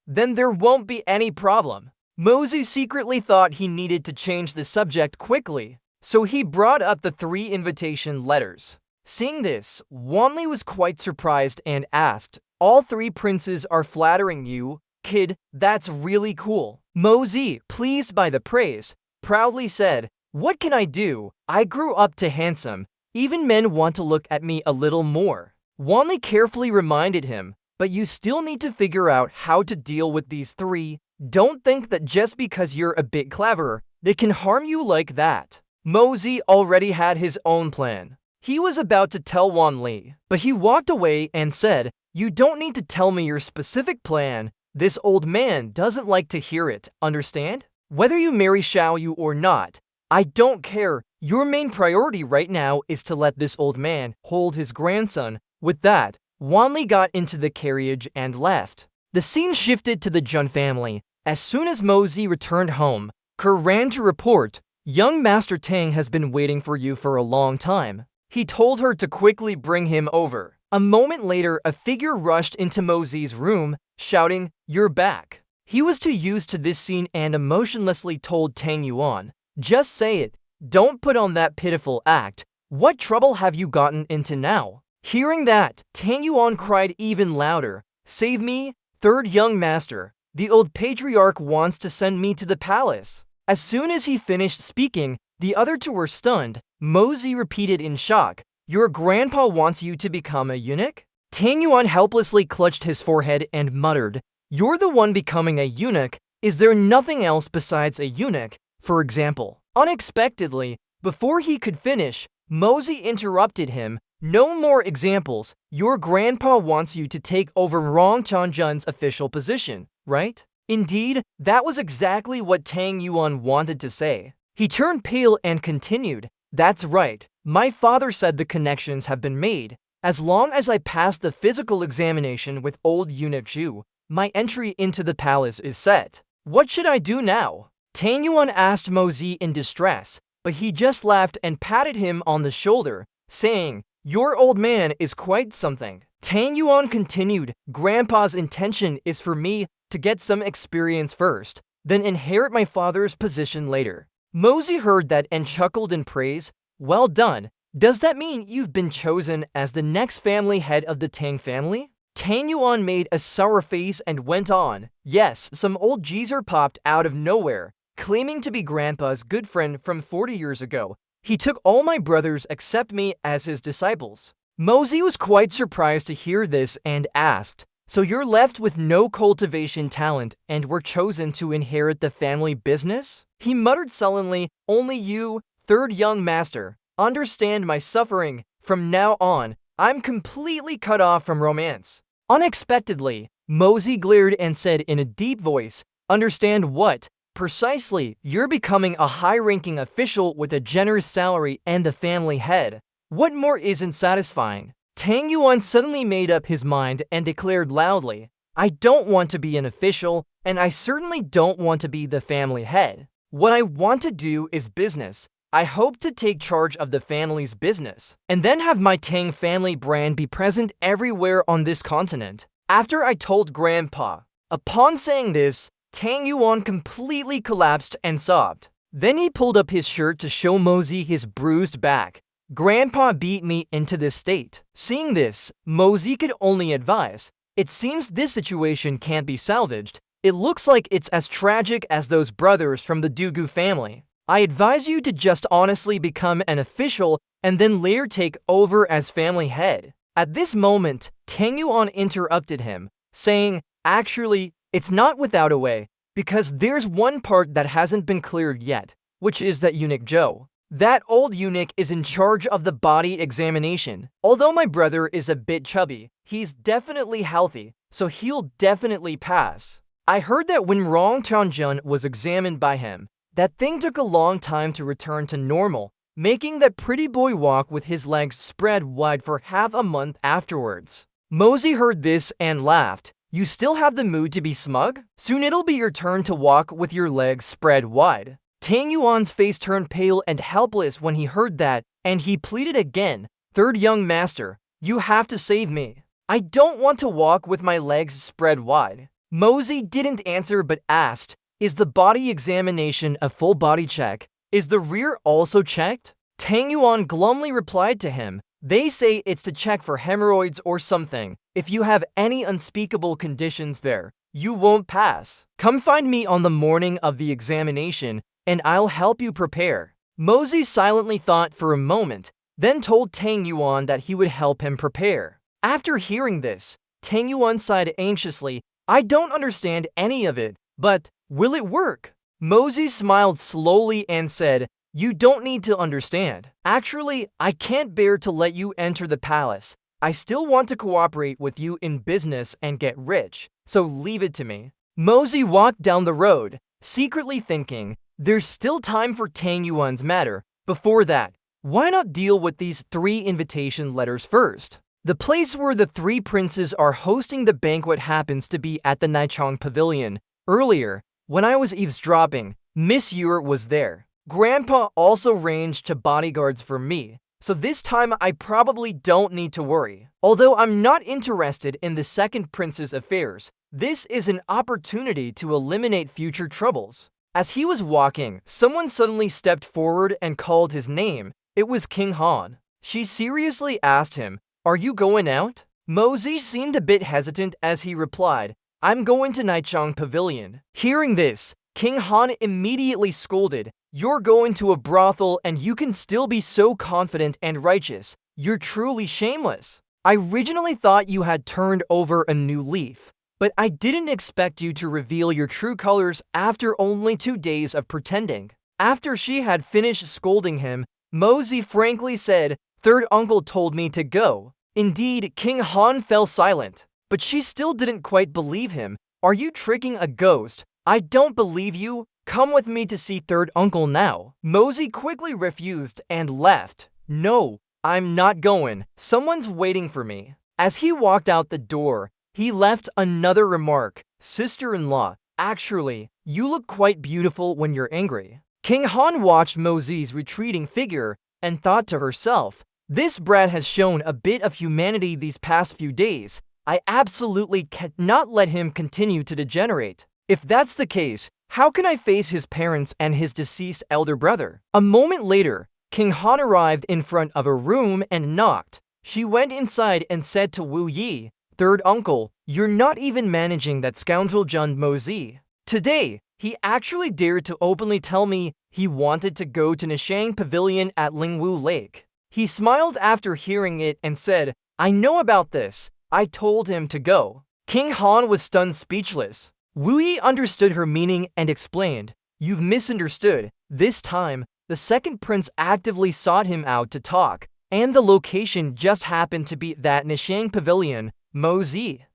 Then there won't be any problem." Mosey secretly thought he needed to change the subject quickly, so he brought up the 3 invitation letters. Seeing this, Wanli was quite surprised and asked, "All 3 princes are flattering you, kid? That's really cool." Mosey, pleased by the praise, proudly said, "What can I do? I grew up to handsome. Even men want to look at me a little more." Wanli carefully reminded him, "But you still need to figure out how to deal with these 3. Don't think that just because you're a bit clever, they can harm you like that." Mosey already had his own plan. He was about to tell Wanli, but he walked away and said, "You don't need to tell me your specific plan. This old man doesn't like to hear it, understand? Whether you marry Xiao Yu or not, I don't care. Your main priority right now is to let this old man hold his grandson." With that, Wanli got into the carriage and left. The scene shifted to the Jun family. As soon as Mosey returned home, Kerr ran to report, "Young Master Tang has been waiting for you for a long time." He told her to quickly bring him over. A moment later, a figure rushed into Mosey's room, shouting, "You're back." He was too used to this scene and emotionlessly told Tang Yuan, "Just say it. Don't put on that pitiful act. What trouble have you gotten into now?" Hearing that, Tang Yuan cried even louder, "Save me, 3rd young master. The old patriarch wants to send me to the palace." As soon as he finished speaking, the other 2 were stunned. Mosey repeated in shock, "Your grandpa wants you to become a eunuch?" Tang Yuan helplessly clutched his forehead and muttered, "You're the one becoming a eunuch. Is there nothing else besides a eunuch, for example?" Unexpectedly, before he could finish, Mosey interrupted him, No more examples. Your grandpa wants you to take over Rong Chanjun's official position, right? Indeed, that was exactly what Tang Yuan wanted to say. He turned pale and continued, "That's right. My father said the connections have been made. As long as I pass the physical examination with old eunuch Zhu, my entry into the palace is set. What should I do now?" Tang Yuan asked Mozi in distress, but he just laughed and patted him on the shoulder, saying, "Your old man is quite something." Tang Yuan continued, "Grandpa's intention is for me to get some experience first, then inherit my father's position later." Mozi heard that and chuckled in praise. "Well done. Does that mean you've been chosen as the next family head of the Tang family?" Tang Yuan made a sour face and went on, "Yes, some old geezer popped out of nowhere, claiming to be Grandpa's good friend from 40 years ago. He took all my brothers except me as his disciples." Mozi was quite surprised to hear this and asked, "So you're left with no cultivation talent and were chosen to inherit the family business?" He muttered sullenly, "Only you, third young master, understand my suffering. From now on, I'm completely cut off from romance." Unexpectedly, Mozi glared and said in a deep voice, "Understand what?" "Precisely, you're becoming a high-ranking official with a generous salary and the family head. What more isn't satisfying?" Tang Yuan suddenly made up his mind and declared loudly, "I don't want to be an official, and I certainly don't want to be the family head. What I want to do is business. I hope to take charge of the family's business, and then have my Tang family brand be present everywhere on this continent." After I told Grandpa. Upon saying this, Tang Yuan completely collapsed and sobbed. Then he pulled up his shirt to show Mozi his bruised back. "Grandpa beat me into this state." Seeing this, Mozi could only advise, "It seems this situation can't be salvaged. It looks like it's as tragic as those brothers from the Dugu family. I advise you to just honestly become an official and then later take over as family head." At this moment, Tang Yuan interrupted him, saying, "Actually, it's not without a way, because there's one part that hasn't been cleared yet, which is that eunuch Zhou. That old eunuch is in charge of the body examination. Although my brother is a bit chubby, he's definitely healthy, so he'll definitely pass. I heard that when Rong Chanjun was examined by him, that thing took a long time to return to normal, making that pretty boy walk with his legs spread wide for half a month afterwards." Mozi heard this and laughed. "You still have the mood to be smug? Soon it'll be your turn to walk with your legs spread wide." Tang Yuan's face turned pale and helpless when he heard that, and he pleaded again, "Third young master, you have to save me. I don't want to walk with my legs spread wide." Mozi didn't answer but asked, "Is the body examination a full body check? Is the rear also checked?" Tang Yuan glumly replied to him, "They say it's to check for hemorrhoids or something. If you have any unspeakable conditions there, you won't pass. Come find me on the morning of the examination, and I'll help you prepare." Mozi silently thought for a moment, then told Tang Yuan that he would help him prepare. After hearing this, Tang Yuan sighed anxiously, "I don't understand any of it, but will it work?" Mozi smiled slowly and said, "You don't need to understand. Actually, I can't bear to let you enter the palace. I still want to cooperate with you in business and get rich, so leave it to me." Mozi walked down the road, secretly thinking, there's still time for Tang Yuan's matter. Before that, why not deal with these 3 invitation letters first? The place where the 3 princes are hosting the banquet happens to be at the Naichong Pavilion. Earlier, when I was eavesdropping, Miss Ure was there. Grandpa also arranged to bodyguards for me, so this time I probably don't need to worry. Although I'm not interested in the second prince's affairs, this is an opportunity to eliminate future troubles. As he was walking, someone suddenly stepped forward and called his name. It was King Han. She seriously asked him, "Are you going out?" Mozi seemed a bit hesitant as he replied, "I'm going to Naichong Pavilion." Hearing this, King Han immediately scolded, "You're going to a brothel and you can still be so confident and righteous. You're truly shameless. I originally thought you had turned over a new leaf, but I didn't expect you to reveal your true colors after only 2 days of pretending." After she had finished scolding him, Mozi frankly said, Third uncle told me to go. Indeed, King Han fell silent. But she still didn't quite believe him. Are you tricking a ghost? I don't believe you. Come with me to see third uncle now. Mosey quickly refused and left. No, I'm not going. Someone's waiting for me. As he walked out the door, he left another remark. Sister-in-law, actually, you look quite beautiful when you're angry. King Han watched Mosey's retreating figure and thought to herself, this brat has shown a bit of humanity these past few days. I absolutely cannot let him continue to degenerate. If that's the case, how can I face his parents and his deceased elder brother? A moment later, King Han arrived in front of a room and knocked. She went inside and said to Wu Yi, third uncle, you're not even managing that scoundrel Jun Mosey. Today, he actually dared to openly tell me he wanted to go to Nishang Pavilion at Lingwu Lake. He smiled after hearing it and said, I know about this. I told him to go. King Han was stunned speechless. Wu Yi understood her meaning and explained, you've misunderstood. This time, the second prince actively sought him out to talk, and the location just happened to be that Nishang Pavilion, Mosey.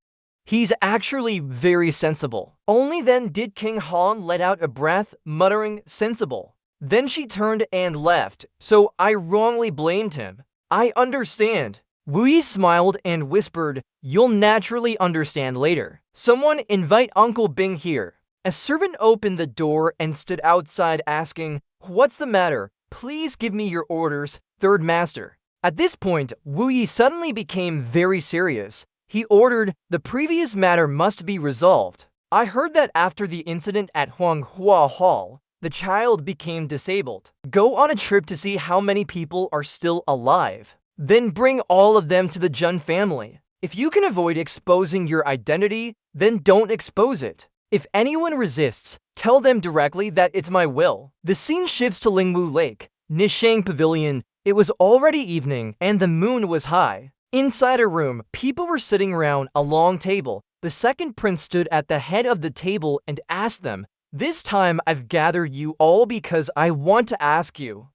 He's actually very sensible. Only then did King Han let out a breath, muttering, sensible. Then she turned and left, so I wrongly blamed him. I understand. Wu Yi smiled and whispered, you'll naturally understand later. Someone invite Uncle Bing here. A servant opened the door and stood outside asking, what's the matter? Please give me your orders, third master. At this point, Wu Yi suddenly became very serious. He ordered, the previous matter must be resolved. I heard that after the incident at Huanghua Hall, the child became disabled. Go on a trip to see how many people are still alive. Then bring all of them to the Jun family. If you can avoid exposing your identity, then don't expose it. If anyone resists, tell them directly that it's my will. The scene shifts to Lingwu Lake, Nishang Pavilion. It was already evening and the moon was high. Inside a room, people were sitting around a long table. The second prince stood at the head of the table and asked them, this time I've gathered you all because I want to ask you,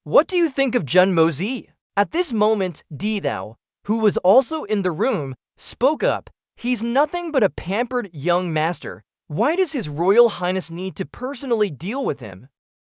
what do you think of Jun Mosey? At this moment, Di Thou, who was also in the room, spoke up. He's nothing but a pampered young master. Why does His Royal Highness need to personally deal with him?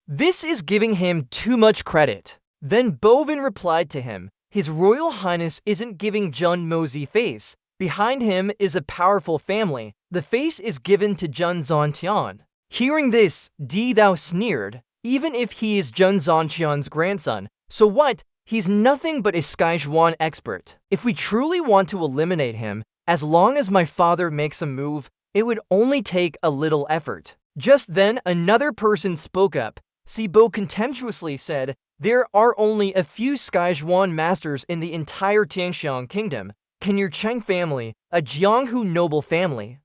This is giving him too much credit. Then Bovin replied to him, His Royal Highness isn't giving Jun Mosey face. Behind him is a powerful family. The face is given to Jun Zhantian. Hearing this, Di Thou sneered. Even if he is Jun Zhantian's grandson, so what? He's nothing but a Skyzhuan expert. If we truly want to eliminate him, as long as my father makes a move, it would only take a little effort. Just then, another person spoke up. Sibo contemptuously said, there are only a few Skyzhuan masters in the entire Tianxiang kingdom. Can your Cheng family, a Jianghu noble family,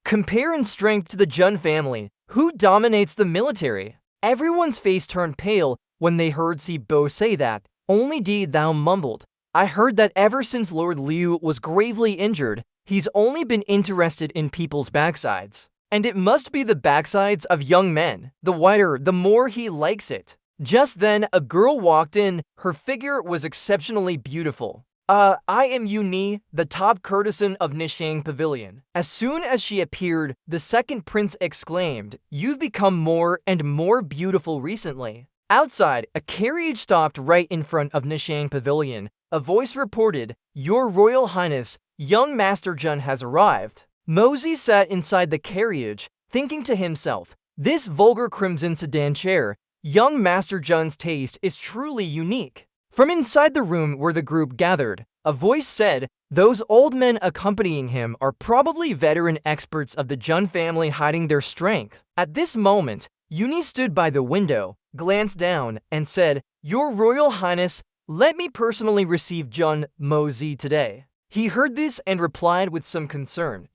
compare in strength to the Jun family, who dominates the military? Everyone's face turned pale when they heard Sibo say that. Only Di Thou mumbled, I heard that ever since Lord Liu was gravely injured, he's only been interested in people's backsides. And it must be the backsides of young men. The wider, the more he likes it. Just then, a girl walked in. Her figure was exceptionally beautiful. I am Yuni, the top courtesan of Nishang Pavilion. As soon as she appeared, the second prince exclaimed, you've become more and more beautiful recently. Outside, a carriage stopped right in front of Nishang Pavilion. A voice reported, Your Royal Highness, young Master Jun has arrived. Mosey sat inside the carriage, thinking to himself, this vulgar crimson sedan chair, young Master Jun's taste is truly unique. From inside the room where the group gathered, a voice said, those old men accompanying him are probably veteran experts of the Jun family hiding their strength. At this moment, Yuni stood by the window, glanced down, and said, Your Royal Highness, let me personally receive Jun Mosey today. He heard this and replied with some concern,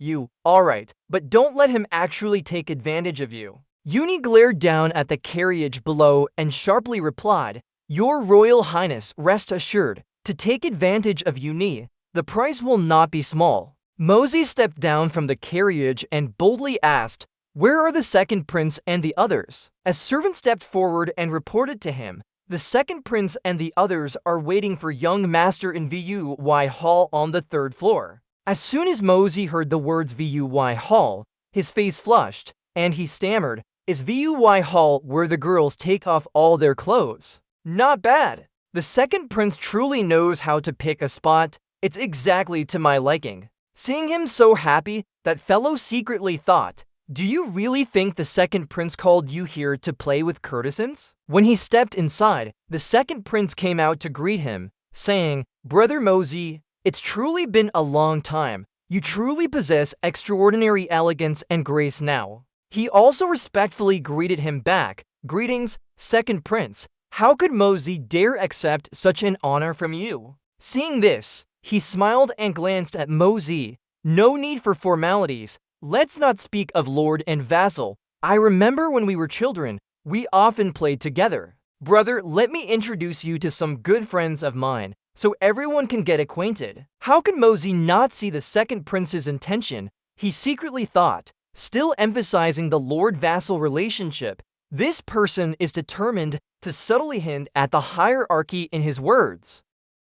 alright, but don't let him actually take advantage of you. Yuni glared down at the carriage below and sharply replied, Your Royal Highness, rest assured, to take advantage of Yuni, the price will not be small. Mosey stepped down from the carriage and boldly asked, Where are the second prince and the others? A servant stepped forward and reported to him, The second prince and the others are waiting for young master in VUY Hall on the 3rd floor. As soon as Mosey heard the words VUY Hall, his face flushed, and he stammered, "Is VUY Hall where the girls take off all their clothes?" Not bad. The second prince truly knows how to pick a spot. It's exactly to my liking. Seeing him so happy, that fellow secretly thought, "Do you really think the second prince called you here to play with courtesans?" When he stepped inside, the second prince came out to greet him, saying, "Brother Mosey, it's truly been a long time. You truly possess extraordinary elegance and grace now." He also respectfully greeted him back, "Greetings, second prince. How could Mosey dare accept such an honor from you?" Seeing this, he smiled and glanced at Mosey. "No need for formalities. Let's not speak of lord and vassal. I remember when we were children, we often played together. Brother, let me introduce you to some good friends of mine, so everyone can get acquainted." How could Mosey not see the second prince's intention? He secretly thought, still emphasizing the lord-vassal relationship, this person is determined to subtly hint at the hierarchy in his words.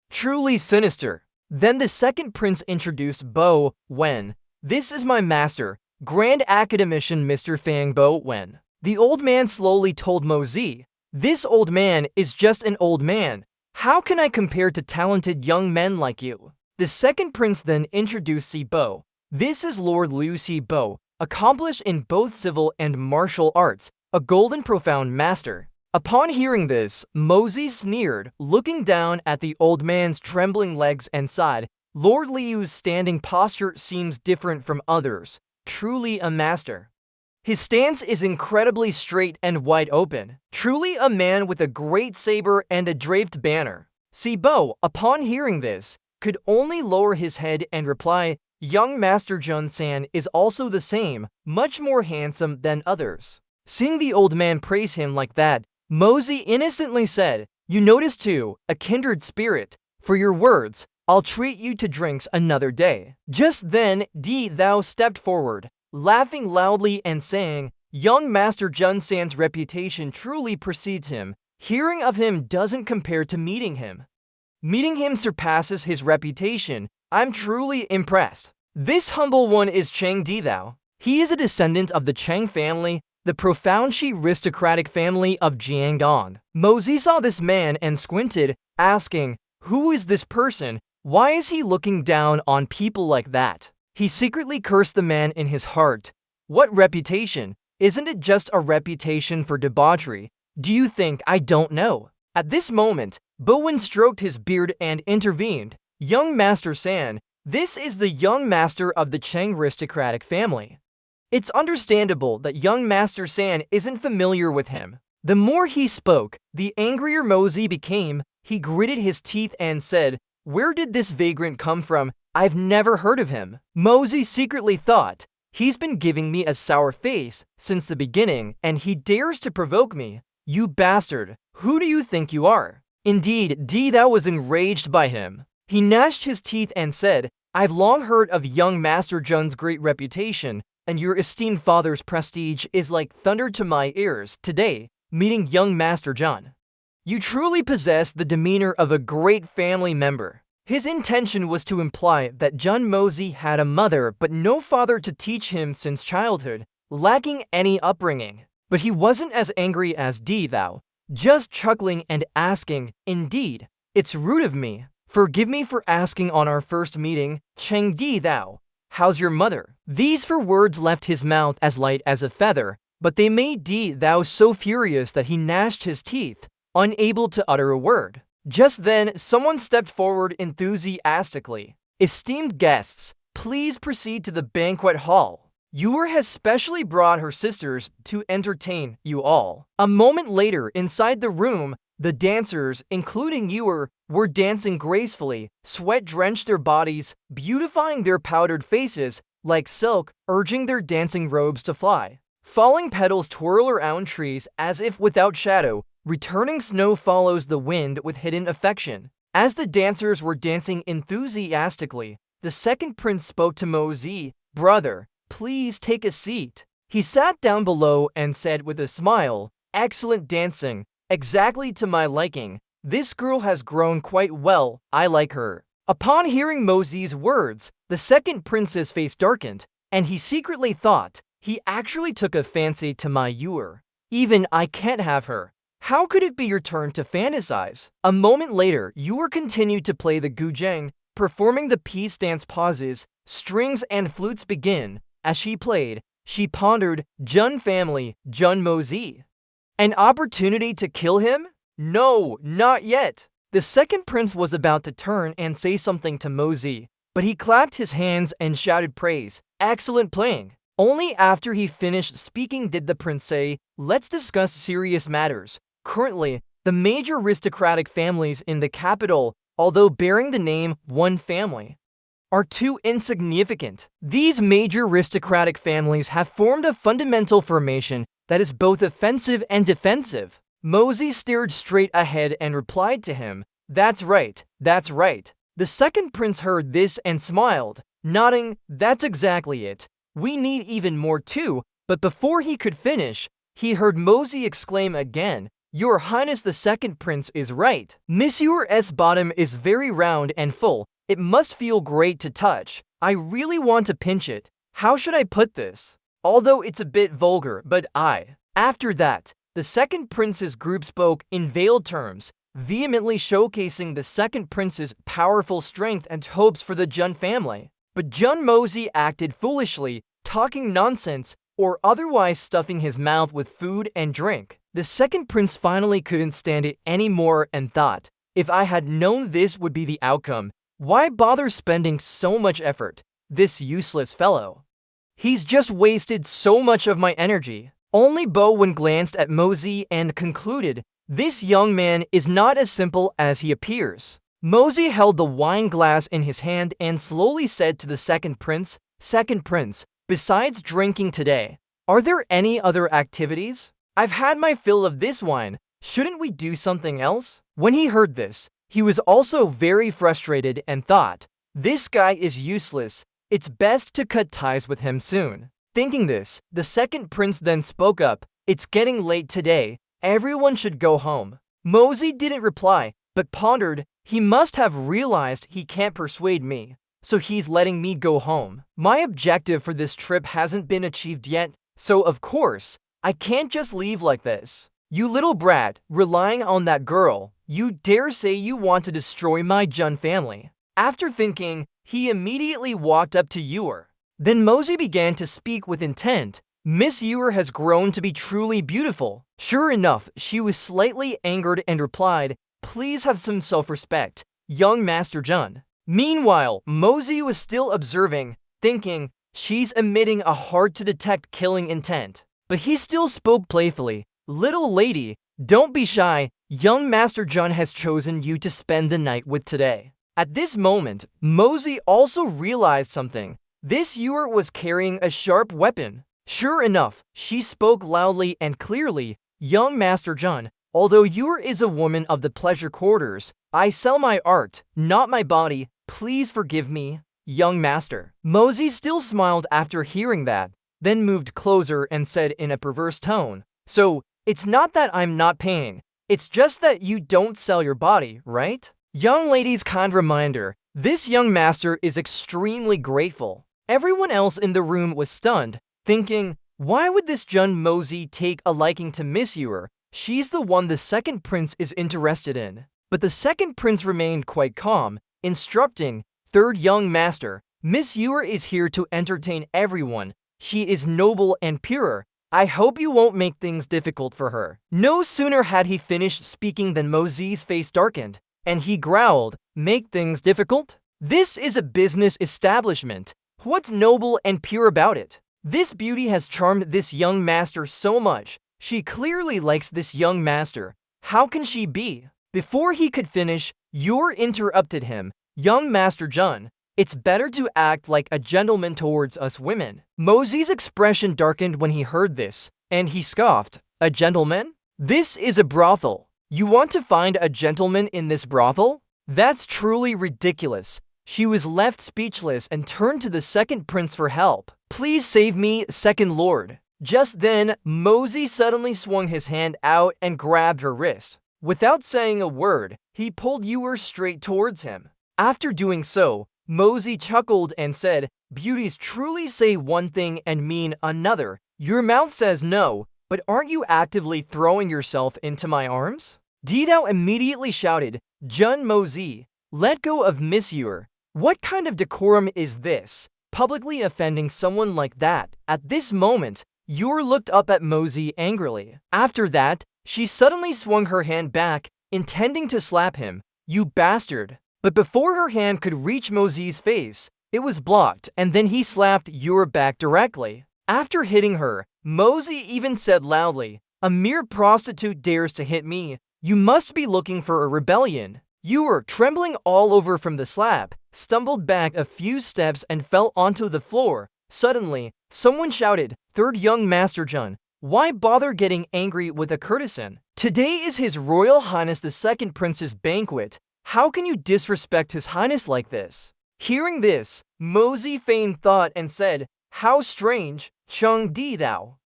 Truly sinister. Then the second prince introduced Bo Wen. "This is my master, Grand Academician Mr. Fang Bo Wen." The old man slowly told Mosey, "This old man is just an old man. How can I compare to talented young men like you?" The second prince then introduced Si Bo. "This is Lord Liu Si Bo, accomplished in both civil and martial arts, a golden profound master." Upon hearing this, Mosey sneered, looking down at the old man's trembling legs and sighed, "Lord Liu's standing posture seems different from others. Truly a master. His stance is incredibly straight and wide open. Truly a man with a great saber and a draped banner." Si Bo, upon hearing this, could only lower his head and reply, "Young Master Jun San is also the same, much more handsome than others." Seeing the old man praise him like that, Mosey innocently said, "You notice too, a kindred spirit. For your words, I'll treat you to drinks another day." Just then, Di Thou stepped forward, laughing loudly and saying, "Young Master Jun San's reputation truly precedes him. Hearing of him doesn't compare to meeting him. Meeting him surpasses his reputation. I'm truly impressed. This humble one is Chang Di Thou. He is a descendant of the Chang family, the profound aristocratic family of Jiangdong." Mosey saw this man and squinted, asking, "Who is this person? Why is he looking down on people like that?" He secretly cursed the man in his heart. What reputation? Isn't it just a reputation for debauchery? Do you think I don't know? At this moment, Bowen stroked his beard and intervened. "Young Master San, this is the young master of the Chang aristocratic family. It's understandable that young Master San isn't familiar with him." The more he spoke, the angrier Mosey became. He gritted his teeth and said, "Where did this vagrant come from? I've never heard of him." Mosey secretly thought, "He's been giving me a sour face since the beginning, and he dares to provoke me. You bastard, who do you think you are?" Indeed, Di Thou was enraged by him. He gnashed his teeth and said, "I've long heard of young Master Jun's great reputation, and your esteemed father's prestige is like thunder to my ears today, meeting young Master Jun. You truly possess the demeanor of a great family member." His intention was to imply that Jun Mosey had a mother but no father to teach him since childhood, lacking any upbringing. But he wasn't as angry as Di Thou, just chuckling and asking, "Indeed, it's rude of me. Forgive me for asking on our first meeting, Cheng Di Thou. How's your mother?" These four words left his mouth as light as a feather, but they made Di Thou so furious that he gnashed his teeth, unable to utter a word. Just then, someone stepped forward enthusiastically. "Esteemed guests, please proceed to the banquet hall. Ewer has specially brought her sisters to entertain you all." A moment later, inside the room, the dancers, including Ewer, were dancing gracefully. Sweat drenched their bodies, beautifying their powdered faces like silk, urging their dancing robes to fly. Falling petals twirl around trees as if without shadow. Returning snow follows the wind with hidden affection. As the dancers were dancing enthusiastically, the second prince spoke to Mosey, "Brother, please take a seat." He sat down below and said with a smile, "Excellent dancing. Exactly to my liking. This girl has grown quite well. I like her. Upon hearing Mosey's words, the second prince's face darkened, and he secretly thought he actually took a fancy to my Yor. Even I can't have her. How could it be your turn to fantasize? A moment later, Yor continued to play the guzheng, performing the peace dance pauses. Strings and flutes begin. As she played, she pondered, Jun family, Jun Mosey. An opportunity to kill him? No, not yet. The second prince was about to turn and say something to Mosey, but he clapped his hands and shouted praise. Excellent playing. Only after he finished speaking did the prince say, let's discuss serious matters. Currently, the major aristocratic families in the capital, although bearing the name one family, are too insignificant. These major aristocratic families have formed a fundamental formation that is both offensive and defensive. Mosey stared straight ahead and replied to him, that's right, that's right. The second prince heard this and smiled, nodding, that's exactly it. We need even more too, but before he could finish, he heard Mosey exclaim again, Your Highness the second prince is right. Monsieur S' bottom is very round and full. It must feel great to touch. I really want to pinch it. How should I put this? Although it's a bit vulgar, but After that, the second prince's group spoke in veiled terms, vehemently showcasing the second prince's powerful strength and hopes for the Jun family. But Jun Mosey acted foolishly, talking nonsense, or otherwise stuffing his mouth with food and drink. The second prince finally couldn't stand it anymore and thought, if I had known this would be the outcome, why bother spending so much effort? This useless fellow. He's just wasted so much of my energy. Only Bowen glanced at Mosey and concluded, this young man is not as simple as he appears. Mosey held the wine glass in his hand and slowly said to the second prince, besides drinking today, are there any other activities? I've had my fill of this wine. Shouldn't we do something else? When he heard this, he was also very frustrated and thought, this guy is useless. It's best to cut ties with him soon. Thinking this, the second prince then spoke up, it's getting late today. Everyone should go home. Mosey didn't reply, but pondered, he must have realized he can't persuade me, so he's letting me go home. My objective for this trip hasn't been achieved yet, so of course, I can't just leave like this. You little brat, relying on that girl, you dare say you want to destroy my Jun family. After thinking, he immediately walked up to Yor. Then Mosey began to speak with intent. Miss Yor has grown to be truly beautiful. Sure enough, she was slightly angered and replied, please have some self-respect, young Master Jun. Meanwhile, Mosey was still observing, thinking, she's emitting a hard-to-detect killing intent. But he still spoke playfully, little lady, don't be shy, young Master Jun has chosen you to spend the night with today. At this moment, Mosey also realized something. This Yor was carrying a sharp weapon. Sure enough, she spoke loudly and clearly, young Master Jun, although Yor is a woman of the pleasure quarters, I sell my art, not my body, please forgive me, young master. Mosey still smiled after hearing that, then moved closer and said in a perverse tone, so, it's not that I'm not paying, it's just that you don't sell your body, right? Young lady's kind reminder, this young master is extremely grateful. Everyone else in the room was stunned, thinking, why would this Jun Mosey take a liking to Miss Yor? She's the one the second prince is interested in. But the second prince remained quite calm, instructing, third young master, Miss Yor is here to entertain everyone. She is noble and pure. I hope you won't make things difficult for her. No sooner had he finished speaking than Mosey's face darkened, and he growled, make things difficult? This is a business establishment. What's noble and pure about it? This beauty has charmed this young master so much. She clearly likes this young master. How can she be? Before he could finish, Yor interrupted him. Young Master Jun, it's better to act like a gentleman towards us women. Mosey's expression darkened when he heard this, and he scoffed. A gentleman? This is a brothel. You want to find a gentleman in this brothel? That's truly ridiculous. She was left speechless and turned to the second prince for help. Please save me, second lord. Just then, Mosey suddenly swung his hand out and grabbed her wrist. Without saying a word, he pulled Ewer straight towards him. After doing so, Mosey chuckled and said, "Beauties truly say one thing and mean another. Your mouth says no, but aren't you actively throwing yourself into my arms?" Didao immediately shouted, "Jun Mosey, let go of Miss Ewer. What kind of decorum is this? Publicly offending someone like that." At this moment, Ewer looked up at Mosey angrily. After that, she suddenly swung her hand back, intending to slap him. "You bastard." But before her hand could reach Mosey's face, it was blocked, and then he slapped Ewer back directly. After hitting her, Mosey even said loudly, "A mere prostitute dares to hit me. You must be looking for a rebellion." Ewer, trembling all over from the slap, stumbled back a few steps and fell onto the floor. Suddenly, someone shouted, "Third young Master Jun, why bother getting angry with a courtesan? Today is His Royal Highness the Second Prince's banquet. How can you disrespect His Highness like this?" Hearing this, Mosey feigned thought and said, "How strange, Chung Di thou.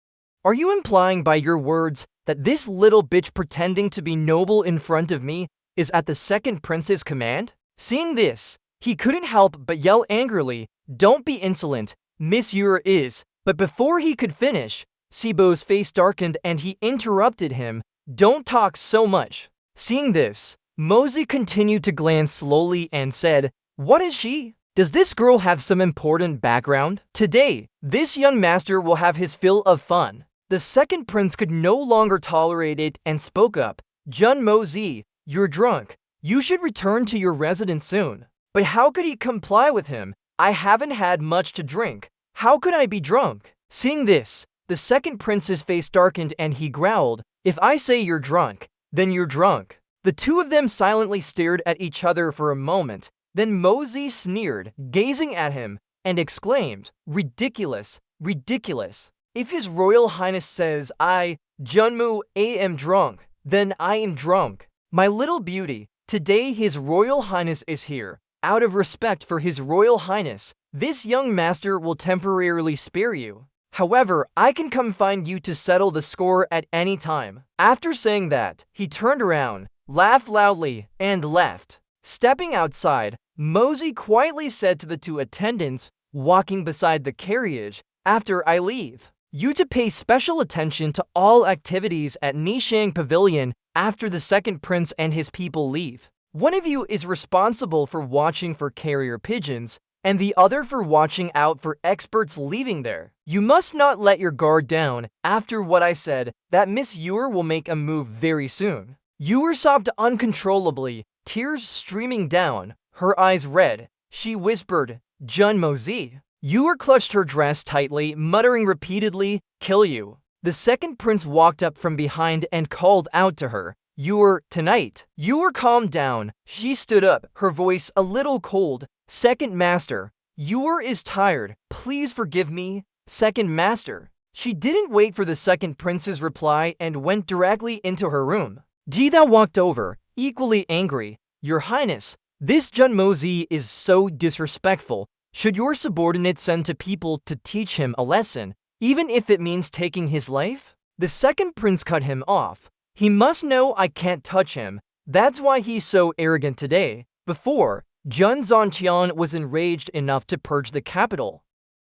Are you implying by your words that this little bitch pretending to be noble in front of me is at the second prince's command?" Seeing this, he couldn't help but yell angrily, "Don't be insolent, Miss Ewer is." But before he could finish, Sibo's face darkened and he interrupted him, "Don't talk so much." Seeing this, Mosey continued to glance slowly and said, "What is she? Does this girl have some important background? Today, this young master will have his fill of fun." The second prince could no longer tolerate it and spoke up, "Jun Mosey, you're drunk. You should return to your residence soon." But how could he comply with him? "I haven't had much to drink. How could I be drunk?" Seeing this, the second prince's face darkened and he growled, "If I say you're drunk, then you're drunk." The two of them silently stared at each other for a moment. Then Mosey sneered, gazing at him, and exclaimed, "Ridiculous, ridiculous. If His Royal Highness says I, Junmu, am drunk, then I am drunk. My little beauty, today His Royal Highness is here. Out of respect for His Royal Highness, this young master will temporarily spare you. However, I can come find you to settle the score at any time." After saying that, he turned around, laughed loudly, and left. Stepping outside, Mosey quietly said to the two attendants walking beside the carriage, "After I leave, you to pay special attention to all activities at Nishang Pavilion after the second prince and his people leave. One of you is responsible for watching for carrier pigeons, and the other for watching out for experts leaving there. You must not let your guard down. After what I said, that Miss Ewer will make a move very soon." Ewer sobbed uncontrollably, tears streaming down, her eyes red. She whispered, "Jun Mosey." Ewer clutched her dress tightly, muttering repeatedly, "Kill you." The second prince walked up from behind and called out to her, "Ewer, tonight." Ewer calmed down. She stood up, her voice a little cold. "Second master, Ewer is tired. Please forgive me, second master." She didn't wait for the second prince's reply and went directly into her room. Jida walked over, equally angry. "Your Highness, this Jun Mosey is so disrespectful. Should your subordinate send to people to teach him a lesson, even if it means taking his life?" The second prince cut him off. "He must know I can't touch him. That's why he's so arrogant today. Before, Jun Zontian was enraged enough to purge the capital.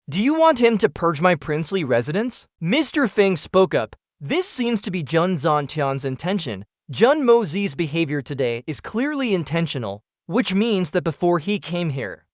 Do you want him to purge my princely residence?" Mr. Feng spoke up. "This seems to be Jun Zontian's intention. Jun Mosey's behavior today is clearly intentional, which means that before he came here,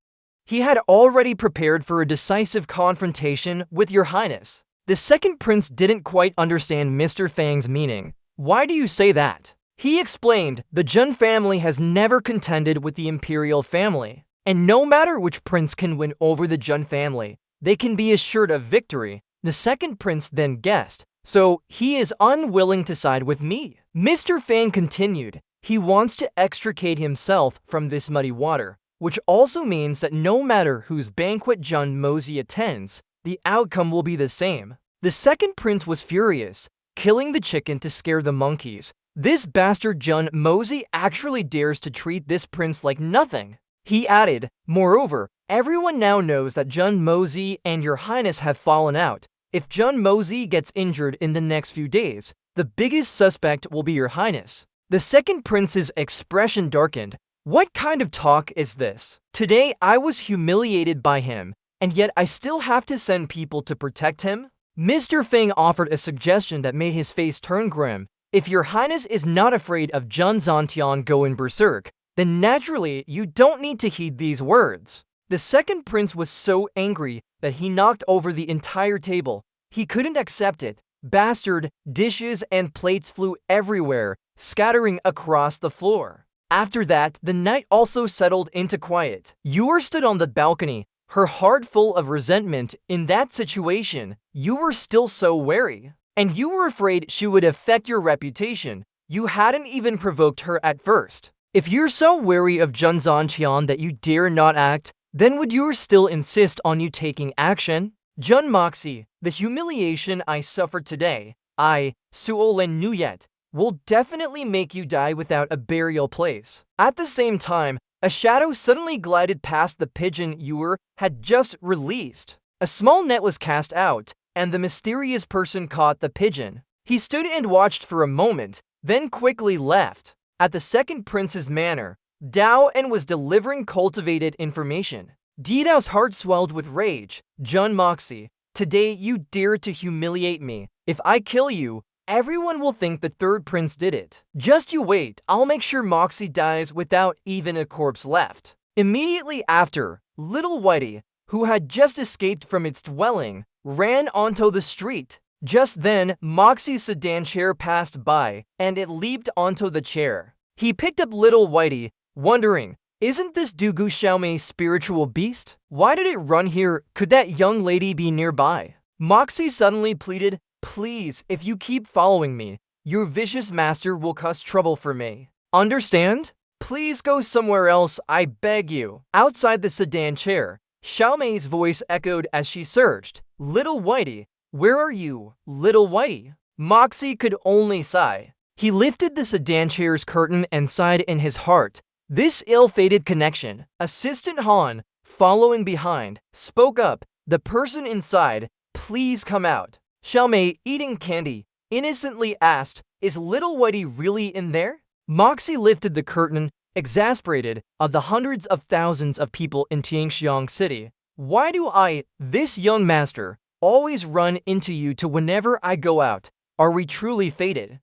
he had already prepared for a decisive confrontation with your highness." The second prince didn't quite understand Mr. Fang's meaning. "Why do you say that?" He explained, "The Jun family has never contended with the imperial family, and no matter which prince can win over the Jun family, they can be assured of victory." The second prince then guessed, "So he is unwilling to side with me." Mr. Fang continued, "He wants to extricate himself from this muddy water, which also means that no matter whose banquet Jun Mosey attends, the outcome will be the same." The second prince was furious, killing the chicken to scare the monkeys. This bastard Jun Mosey actually dares to treat this prince like nothing. He added, "Moreover, everyone now knows that Jun Mosey and your highness have fallen out. If Jun Mozi gets injured in the next few days, the biggest suspect will be your highness. The second prince's expression darkened. What kind of talk is this? Today I was humiliated by him, and yet I still have to send people to protect him? Mr. Feng offered a suggestion that made his face turn grim. If your highness is not afraid of Jun Zantian going berserk, then naturally you don't need to heed these words. The second prince was so angry that he knocked over the entire table. He couldn't accept it. Bastard, dishes and plates flew everywhere, scattering across the floor. After that, the night also settled into quiet. Yor stood on the balcony, her heart full of resentment. In that situation, you were still so wary. And you were afraid she would affect your reputation. You hadn't even provoked her at first. If you're so wary of Jun Zantian that you dare not act, then would you still insist on you taking action? Jun Moxie, the humiliation I suffered today, Suolen Nuyet, will definitely make you die without a burial place. At the same time, a shadow suddenly glided past the pigeon Yor had just released. A small net was cast out, and the mysterious person caught the pigeon. He stood and watched for a moment, then quickly left. At the second prince's manor, Dao En was delivering cultivated information. Didao's heart swelled with rage. Jun Moxie, today you dare to humiliate me. If I kill you, everyone will think the third prince did it. Just you wait, I'll make sure Moxie dies without even a corpse left. Immediately after, little Whitey, who had just escaped from its dwelling, ran onto the street. Just then, Moxie's sedan chair passed by, and it leaped onto the chair. He picked up little Whitey, wondering, isn't this Dugu Xiaomei's spiritual beast? Why did it run here? Could that young lady be nearby? Moxie suddenly pleaded, please, if you keep following me, your vicious master will cause trouble for me. Understand? Please go somewhere else, I beg you. Outside the sedan chair, Xiaomei's voice echoed as she searched. Little Whitey, where are you? Little Whitey. Moxie could only sigh. He lifted the sedan chair's curtain and sighed in his heart. This ill-fated connection. Assistant Han, following behind, spoke up. The person inside, please come out. Xiaomei, eating candy, innocently asked, is little Whitey really in there? Moxie lifted the curtain, exasperated, of the hundreds of thousands of people in Tianxiang City. Why do I, this young master, always run into you to whenever I go out? Are we truly fated?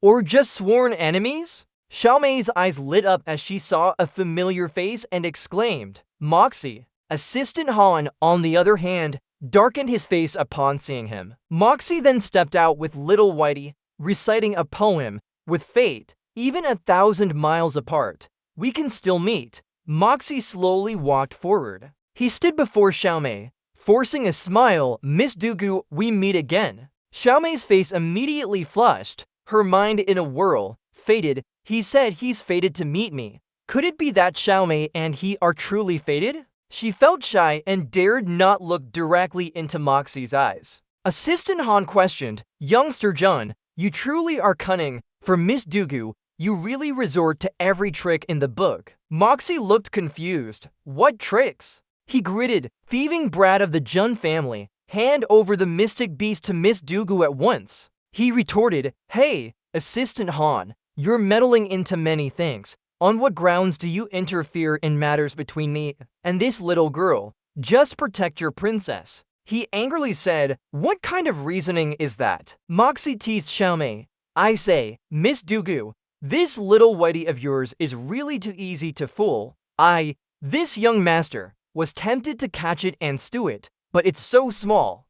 Or just sworn enemies? Xiaomei's eyes lit up as she saw a familiar face and exclaimed, Moxie. Assistant Han, on the other hand, darkened his face upon seeing him. Moxie then stepped out with little Whitey, reciting a poem, with fate, even 1,000 miles apart. We can still meet. Moxie slowly walked forward. He stood before Xiaomei, forcing a smile. Miss Dugu, we meet again. Xiaomei's face immediately flushed, her mind in a whirl. Fated, he said he's fated to meet me. Could it be that Xiaomei and he are truly fated? She felt shy and dared not look directly into Moxie's eyes. Assistant Han questioned, Youngster Jun, you truly are cunning. For Miss Dugu, you really resort to every trick in the book. Moxie looked confused. What tricks? He gritted, thieving brat of the Jun family. Hand over the mystic beast to Miss Dugu at once. He retorted, hey, Assistant Han, you're meddling into many things. On what grounds do you interfere in matters between me and this little girl? Just protect your princess. He angrily said, what kind of reasoning is that? Moxie teased Xiaomei. I say, Miss Dugu, this little Whitey of yours is really too easy to fool. This young master, was tempted to catch it and stew it, but it's so small.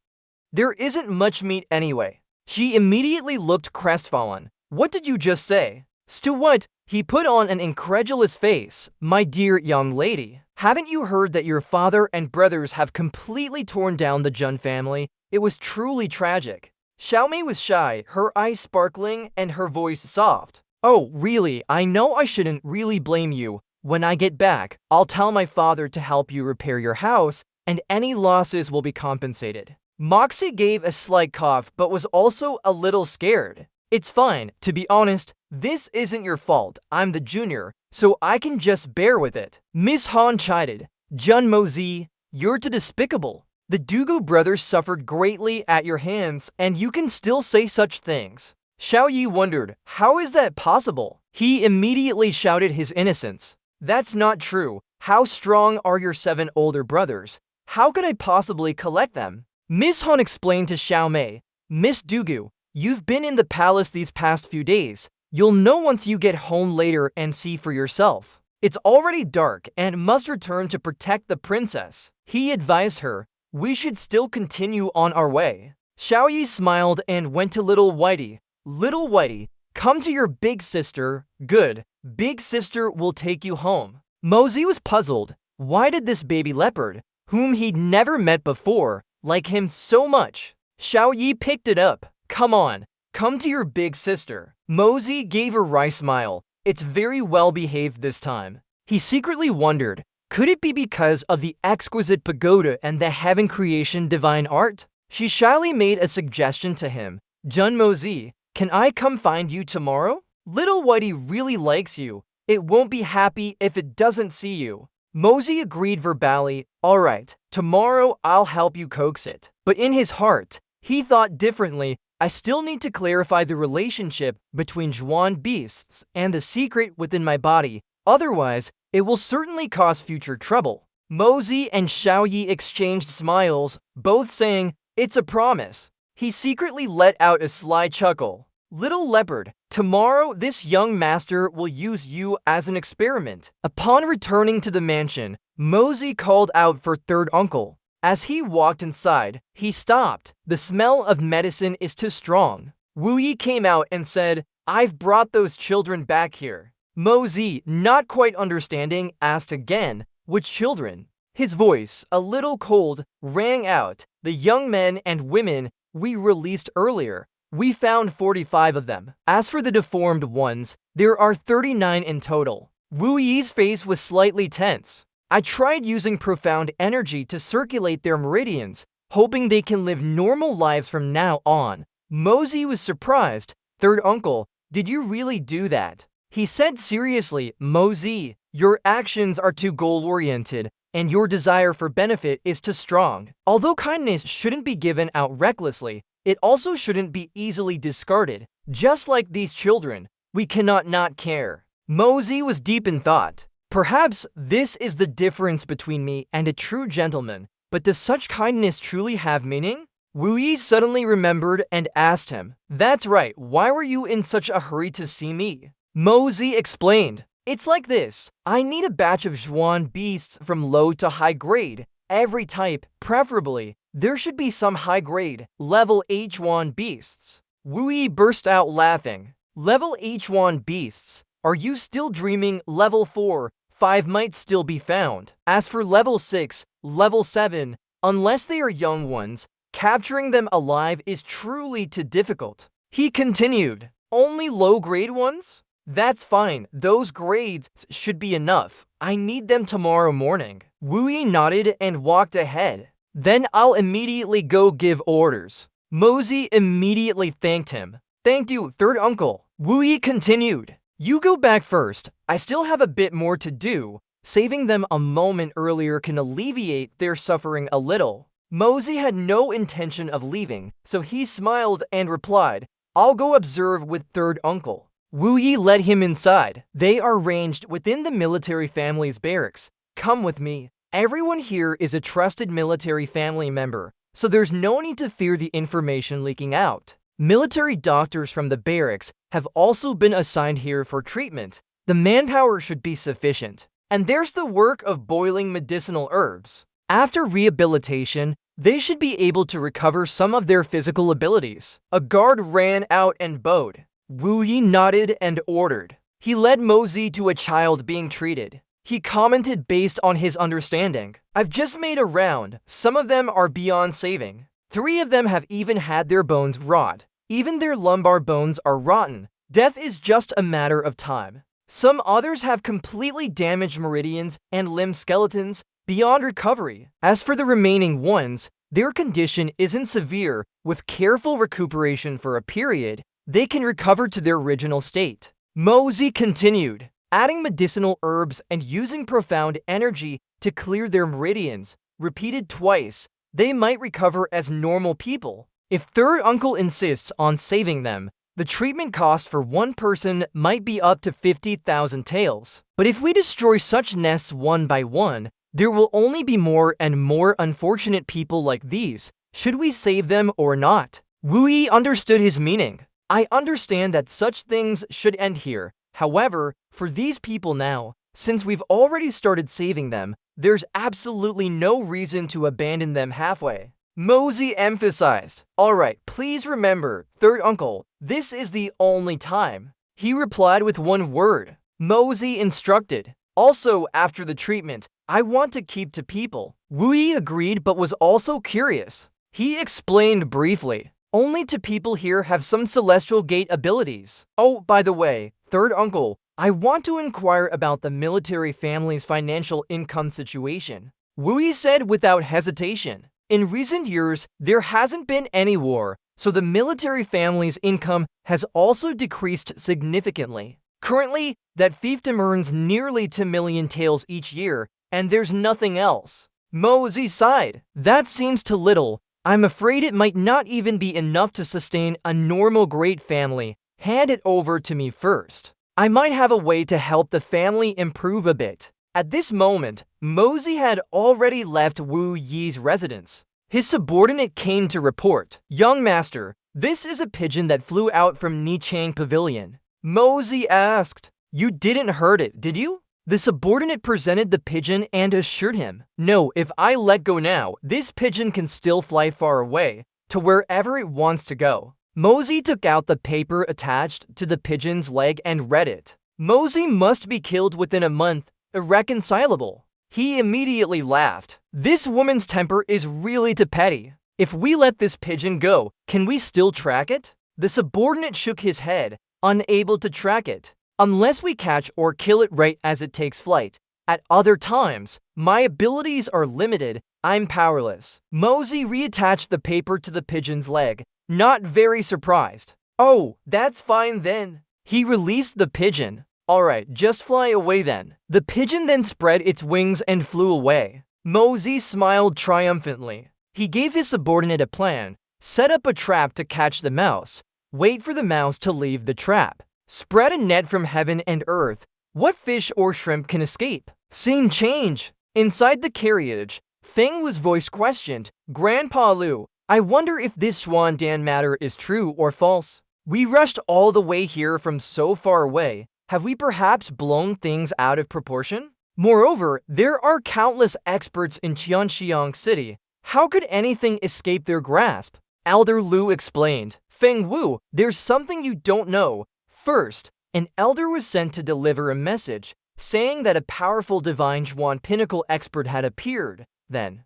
There isn't much meat anyway. She immediately looked crestfallen. What did you just say? Stew what? He put on an incredulous face. My dear young lady, haven't you heard that your father and brothers have completely torn down the Jun family? It was truly tragic. Xiaomei was shy, her eyes sparkling and her voice soft. Oh, really, I know I shouldn't really blame you. When I get back, I'll tell my father to help you repair your house, and any losses will be compensated. Moxie gave a slight cough but was also a little scared. It's fine, to be honest, this isn't your fault. I'm the junior, so I can just bear with it. Miss Han chided. Jun Mozi, you're too despicable. The Dugu brothers suffered greatly at your hands, and you can still say such things. Xiao Yi wondered, how is that possible? He immediately shouted his innocence. That's not true. How strong are your 7 older brothers? How could I possibly collect them? Miss Han explained to Xiao Mei, Miss Dugu, you've been in the palace these past few days. You'll know once you get home later and see for yourself. It's already dark and must return to protect the princess. He advised her, we should still continue on our way. Xiao Yi smiled and went to little Whitey. Little Whitey, come to your big sister. Good. Big sister will take you home. Mosey was puzzled. Why did this baby leopard, whom he'd never met before, like him so much? Xiao Yi picked it up. Come on, come to your big sister. Mosey gave a wry smile. It's very well behaved this time. He secretly wondered, could it be because of the exquisite pagoda and the heaven creation divine art? She shyly made a suggestion to him. Jun Mosey, can I come find you tomorrow? Little Whitey really likes you. It won't be happy if it doesn't see you. Mosey agreed verbally, all right, tomorrow I'll help you coax it. But in his heart, he thought differently. I still need to clarify the relationship between Zhuan beasts and the secret within my body. Otherwise, it will certainly cause future trouble. Mosey and Xiao Yi exchanged smiles, both saying, it's a promise. He secretly let out a sly chuckle. Little leopard, tomorrow this young master will use you as an experiment. Upon returning to the mansion, Mosey called out for third uncle. As he walked inside, he stopped. The smell of medicine is too strong. Wu Yi came out and said, I've brought those children back here. Mosey, not quite understanding, asked again, which children? His voice, a little cold, rang out, the young men and women we released earlier. We found 45 of them. As for the deformed ones, there are 39 in total. Wu Yi's face was slightly tense. I tried using profound energy to circulate their meridians, hoping they can live normal lives from now on. Mosey was surprised. Third uncle, did you really do that? He said seriously, Mosey, your actions are too goal-oriented, and your desire for benefit is too strong. Although kindness shouldn't be given out recklessly, it also shouldn't be easily discarded. Just like these children, we cannot not care. Mosey was deep in thought. Perhaps this is the difference between me and a true gentleman, but does such kindness truly have meaning? Wu Yi suddenly remembered and asked him, that's right, why were you in such a hurry to see me? Mosey explained, it's like this. I need a batch of Zhuan beasts from low to high grade. Every type, preferably. There should be some high-grade, level H1 beasts. Wu Yi burst out laughing. Level H1 beasts? Are you still dreaming? Level 4, 5 might still be found. As for level 6, level 7, unless they are young ones, capturing them alive is truly too difficult. He continued, only low-grade ones? That's fine, those grades should be enough. I need them tomorrow morning. Wu Yi nodded and walked ahead. Then I'll immediately go give orders. Mosey immediately thanked him. Thank you, third uncle. Wu Yi continued. You go back first. I still have a bit more to do. Saving them a moment earlier can alleviate their suffering a little. Mosey had no intention of leaving, so he smiled and replied, I'll go observe with third uncle. Wu Yi led him inside. They are ranged within the military family's barracks. Come with me. Everyone here is a trusted military family member, so there's no need to fear the information leaking out. Military doctors from the barracks have also been assigned here for treatment. The manpower should be sufficient. And there's the work of boiling medicinal herbs. After rehabilitation, they should be able to recover some of their physical abilities. A guard ran out and bowed. Wu Yi nodded and ordered. He led Mosey to a child being treated. He commented based on his understanding. I've just made a round. Some of them are beyond saving. 3 of them have even had their bones rot. Even their lumbar bones are rotten. Death is just a matter of time. Some others have completely damaged meridians and limb skeletons beyond recovery. As for the remaining ones, their condition isn't severe. With careful recuperation for a period, they can recover to their original state. Mosey continued. Adding medicinal herbs and using profound energy to clear their meridians, repeated twice, they might recover as normal people. If third uncle insists on saving them, the treatment cost for one person might be up to 50,000 taels. But if we destroy such nests one by one, there will only be more and more unfortunate people like these. Should we save them or not? Wu Yi understood his meaning. I understand that such things should end here. However, for these people now, since we've already started saving them, there's absolutely no reason to abandon them halfway. Mosey emphasized. Alright, please remember, third uncle, this is the only time. He replied with one word. Mosey instructed. Also, after the treatment, I want to keep to people. Wu Yi agreed but was also curious. He explained briefly. Only to people here have some celestial gate abilities. Oh, by the way, third uncle, I want to inquire about the military family's financial income situation. Wu Yi said without hesitation. In recent years, there hasn't been any war, so the military family's income has also decreased significantly. Currently, that fiefdom earns nearly 2 million taels each year, and there's nothing else. Mosey sighed. That seems too little. I'm afraid it might not even be enough to sustain a normal great family. Hand it over to me first. I might have a way to help the family improve a bit. At this moment, Mosey had already left Wu Yi's residence. His subordinate came to report. Young master, this is a pigeon that flew out from Nichang Pavilion. Mosey asked. You didn't hurt it, did you? The subordinate presented the pigeon and assured him, no, if I let go now, this pigeon can still fly far away, to wherever it wants to go. Mosey took out the paper attached to the pigeon's leg and read it. Mosey must be killed within a month, irreconcilable. He immediately laughed. This woman's temper is really too petty. If we let this pigeon go, can we still track it? The subordinate shook his head, unable to track it. Unless we catch or kill it right as it takes flight. At other times, my abilities are limited, I'm powerless. Mosey reattached the paper to the pigeon's leg, not very surprised. Oh, that's fine then. He released the pigeon. Alright, just fly away then. The pigeon then spread its wings and flew away. Mosey smiled triumphantly. He gave his subordinate a plan. Set up a trap to catch the mouse. Wait for the mouse to leave the trap. Spread a net from heaven and earth. What fish or shrimp can escape? Scene change. Inside the carriage, Feng was voice questioned. Grandpa Lu, I wonder if this Xuan Dan matter is true or false. We rushed all the way here from so far away. Have we perhaps blown things out of proportion? Moreover, there are countless experts in Qianxiang City. How could anything escape their grasp? Elder Lu explained. Feng Wu, there's something you don't know. First, an elder was sent to deliver a message, saying that a powerful divine Zhuan pinnacle expert had appeared. Then,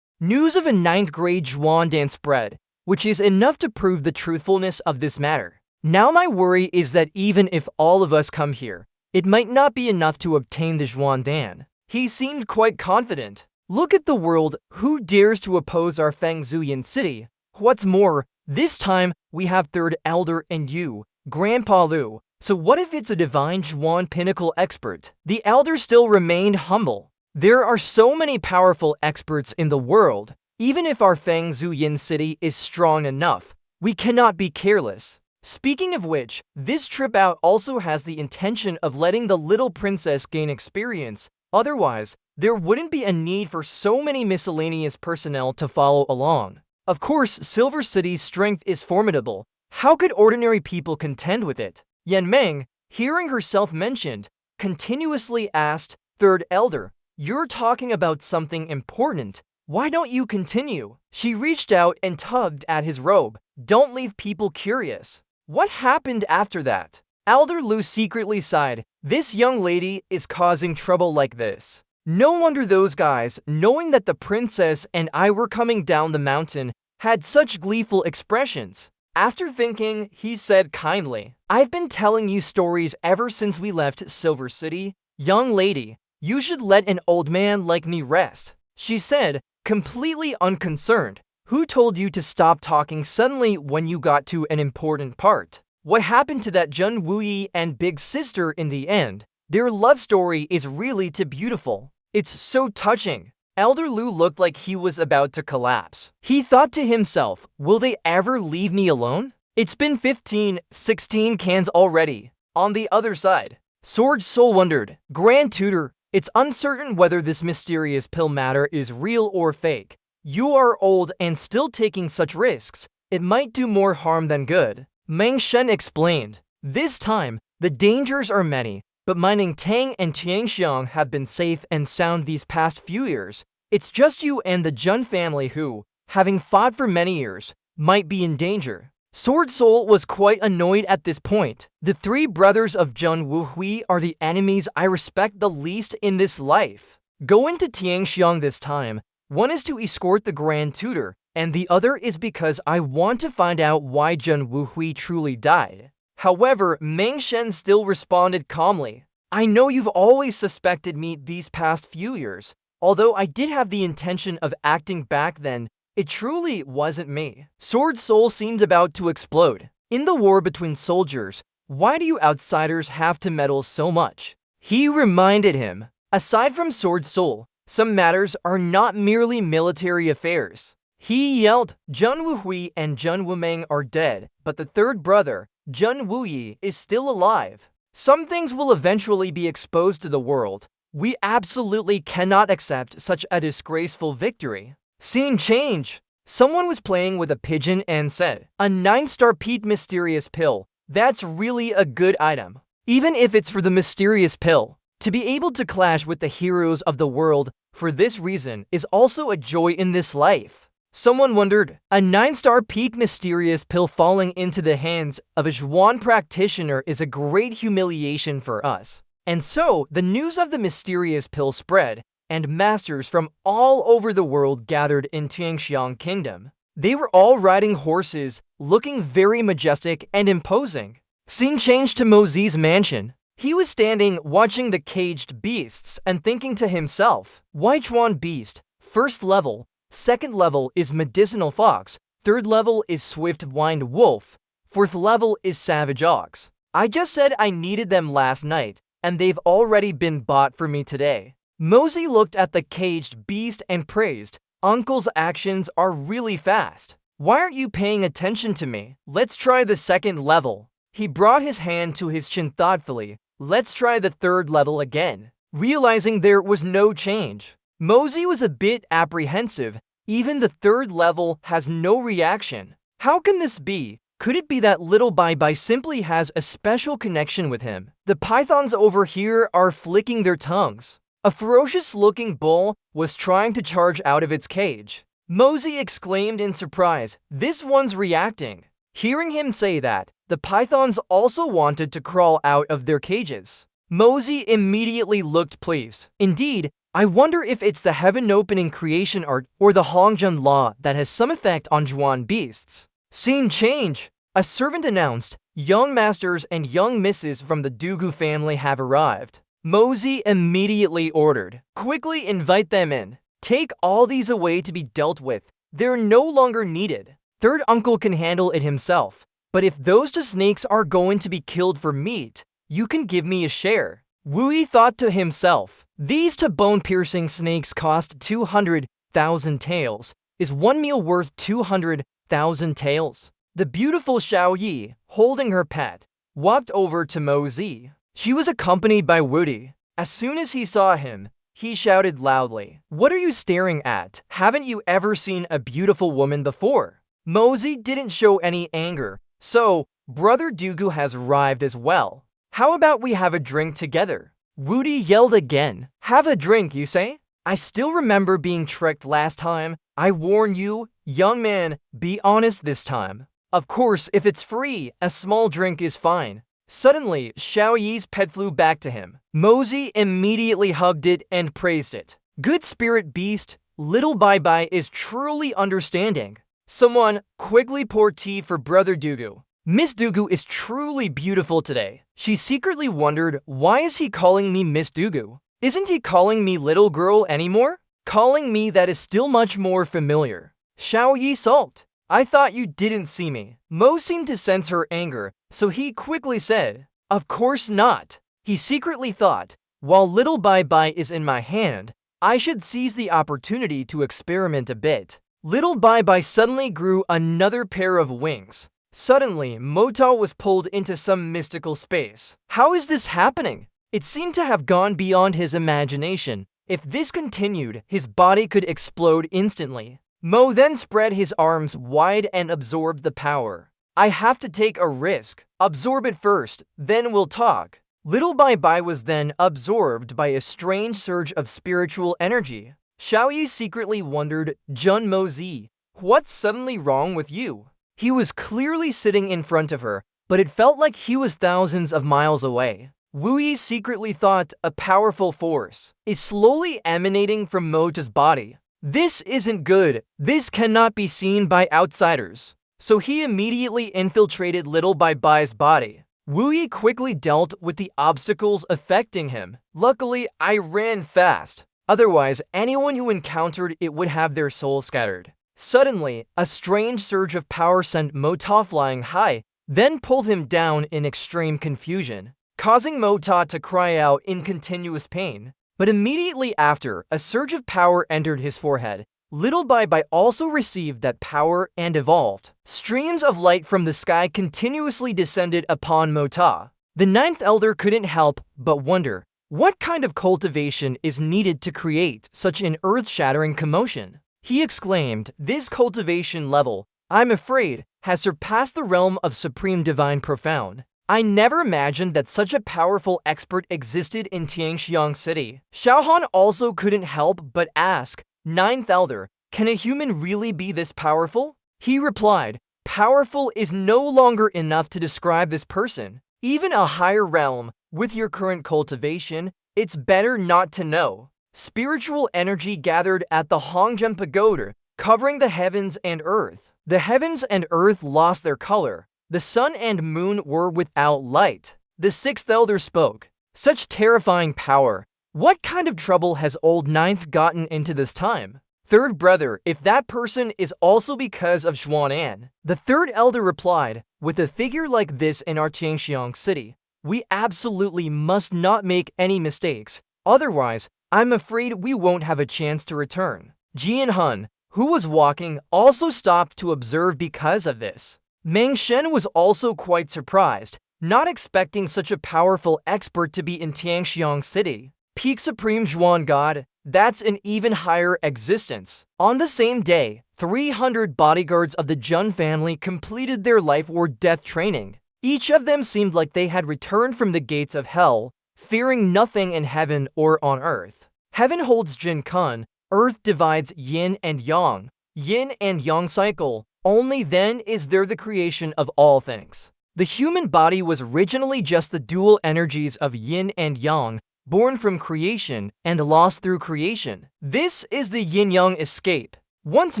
news of a 9th grade Zhuan Dan spread, which is enough to prove the truthfulness of this matter. Now my worry is that even if all of us come here, it might not be enough to obtain the Zhuan Dan. He seemed quite confident. Look at the world, who dares to oppose our Feng Zuyan city? What's more, this time we have third elder and you, Grandpa Lu. So what if it's a divine Zhuan pinnacle expert? The elder still remained humble. There are so many powerful experts in the world. Even if our Feng Zuyan city is strong enough, we cannot be careless. Speaking of which, this trip out also has the intention of letting the little princess gain experience. Otherwise, there wouldn't be a need for so many miscellaneous personnel to follow along. Of course, Silver City's strength is formidable. How could ordinary people contend with it? Yan Meng, hearing herself mentioned, continuously asked, Third Elder, you're talking about something important. Why don't you continue? She reached out and tugged at his robe. Don't leave people curious. What happened after that? Elder Lu secretly sighed. This young lady is causing trouble like this. No wonder those guys, knowing that the princess and I were coming down the mountain, had such gleeful expressions. After thinking, he said kindly, I've been telling you stories ever since we left Silver City. Young lady, you should let an old man like me rest. She said, completely unconcerned. Who told you to stop talking suddenly when you got to an important part? What happened to that Jun Wuyi and big sister in the end? Their love story is really too beautiful. It's so touching. Elder Lu looked like he was about to collapse. He thought to himself, will they ever leave me alone? It's been 15, 16 cans already. On the other side, Sword Soul wondered, Grand Tutor, it's uncertain whether this mysterious pill matter is real or fake. You are old and still taking such risks. It might do more harm than good. Meng Shen explained. This time, the dangers are many, but mining Tang and Tianxiang have been safe and sound these past few years. It's just you and the Jun family who, having fought for many years, might be in danger. Sword Soul was quite annoyed at this point. The three brothers of Jun Wuhui are the enemies I respect the least in this life. Go into Tianxiang this time. One is to escort the Grand Tutor, and the other is because I want to find out why Jun Wuhui truly died. However, Meng Shen still responded calmly. I know you've always suspected me these past few years. Although I did have the intention of acting back then, it truly wasn't me. Sword Soul seemed about to explode. In the war between soldiers, why do you outsiders have to meddle so much? He reminded him. Aside from Sword Soul, some matters are not merely military affairs. He yelled, Jun Wuhui and Jun Wumeng are dead, but the third brother, Jun Wuyi, is still alive. Some things will eventually be exposed to the world. We absolutely cannot accept such a disgraceful victory. Scene change. Someone was playing with a pigeon and said, a 9-star Pete mysterious pill. That's really a good item. Even if it's for the mysterious pill. To be able to clash with the heroes of the world for this reason is also a joy in this life. Someone wondered, a 9-star Pete mysterious pill falling into the hands of a Zhuan practitioner is a great humiliation for us. And so, the news of the mysterious pill spread, and masters from all over the world gathered in Tianxiang Kingdom. They were all riding horses, looking very majestic and imposing. Scene changed to Mozi's mansion. He was standing, watching the caged beasts, and thinking to himself, Weichuan beast, first level, second level is medicinal fox, third level is swift-winged wolf, fourth level is savage ox. I just said I needed them last night, and they've already been bought for me today. Mozi looked at the caged beast and praised, Uncle's actions are really fast. Why aren't you paying attention to me? Let's try the second level. He brought his hand to his chin thoughtfully. Let's try the third level again. Realizing there was no change, Mozi was a bit apprehensive. Even the third level has no reaction. How can this be? Could it be that little Bai simply has a special connection with him? The pythons over here are flicking their tongues. A ferocious-looking bull was trying to charge out of its cage. Mozi exclaimed in surprise, this one's reacting. Hearing him say that, the pythons also wanted to crawl out of their cages. Mozi immediately looked pleased. Indeed, I wonder if it's the heaven-opening creation art or the Hongjun law that has some effect on Zhuan beasts. Scene change. A servant announced, young masters and young misses from the Dugu family have arrived. Mozi immediately ordered, quickly invite them in. Take all these away to be dealt with. They're no longer needed. Third uncle can handle it himself. But if those two snakes are going to be killed for meat, you can give me a share. Wui thought to himself, these two bone-piercing snakes cost 200,000 taels. Is one meal worth 200,000 taels? The beautiful Xiao Yi, holding her pet, walked over to Mozi. She was accompanied by Woody. As soon as he saw him, he shouted loudly, what are you staring at? Haven't you ever seen a beautiful woman before? Mozi didn't show any anger, so Brother Dugu has arrived as well. How about we have a drink together? Woody yelled again. Have a drink, you say? I still remember being tricked last time. I warn you, young man, be honest this time. Of course, if it's free, a small drink is fine. Suddenly, Xiao Yi's pet flew back to him. Mozi immediately hugged it and praised it. Good spirit beast, little Bai is truly understanding. Someone quickly poured tea for Brother Dugu. Miss Dugu is truly beautiful today. She secretly wondered, why is he calling me Miss Dugu? Isn't he calling me little girl anymore? Calling me that is still much more familiar. Xiao Yi sulked. I thought you didn't see me. Mo seemed to sense her anger, so he quickly said, of course not. He secretly thought, while little Bai is in my hand, I should seize the opportunity to experiment a bit. Little Bai Bai suddenly grew another pair of wings. Suddenly, Mota was pulled into some mystical space. How is this happening? It seemed to have gone beyond his imagination. If this continued, his body could explode instantly. Mo then spread his arms wide and absorbed the power. I have to take a risk. Absorb it first, then we'll talk. Little Bai Bai was then absorbed by a strange surge of spiritual energy. Xiao Yi secretly wondered, Jun Mo Zi, what's suddenly wrong with you? He was clearly sitting in front of her, but it felt like he was thousands of miles away. Wu Yi secretly thought a powerful force is slowly emanating from Mota's body. This isn't good. This cannot be seen by outsiders. So he immediately infiltrated Little Bai Bai's body. Wu Yi quickly dealt with the obstacles affecting him. Luckily, I ran fast. Otherwise, anyone who encountered it would have their soul scattered. Suddenly, a strange surge of power sent Mota flying high, then pulled him down in extreme confusion, causing Mota to cry out in continuous pain. But immediately after, a surge of power entered his forehead. Little Bai Bai also received that power and evolved. Streams of light from the sky continuously descended upon Mota. The ninth elder couldn't help but wonder, what kind of cultivation is needed to create such an earth-shattering commotion? He exclaimed, this cultivation level, I'm afraid, has surpassed the realm of Supreme Divine Profound. I never imagined that such a powerful expert existed in Tianxiang City. Xiaohan also couldn't help but ask, Ninth Elder, can a human really be this powerful? He replied, powerful is no longer enough to describe this person. Even a higher realm, with your current cultivation, it's better not to know. Spiritual energy gathered at the Hongzhen Pagoda, covering the heavens and earth. The heavens and earth lost their color. The sun and moon were without light. The sixth elder spoke. Such terrifying power. What kind of trouble has old ninth gotten into this time? Third brother, if that person is also because of Xuanan. The third elder replied, with a figure like this in our Tianxiang City, we absolutely must not make any mistakes. Otherwise, I'm afraid we won't have a chance to return. Jian Hun, who was walking, also stopped to observe because of this. Meng Shen was also quite surprised, not expecting such a powerful expert to be in Tianxiang City. Peak Supreme Zhuan God, that's an even higher existence. On the same day, 300 bodyguards of the Jun family completed their life or death training. Each of them seemed like they had returned from the gates of hell, fearing nothing in heaven or on earth. Heaven holds Jin Kun, earth divides yin and yang cycle. Only then is there the creation of all things. The human body was originally just the dual energies of yin and yang, born from creation and lost through creation. This is the yin-yang escape. Once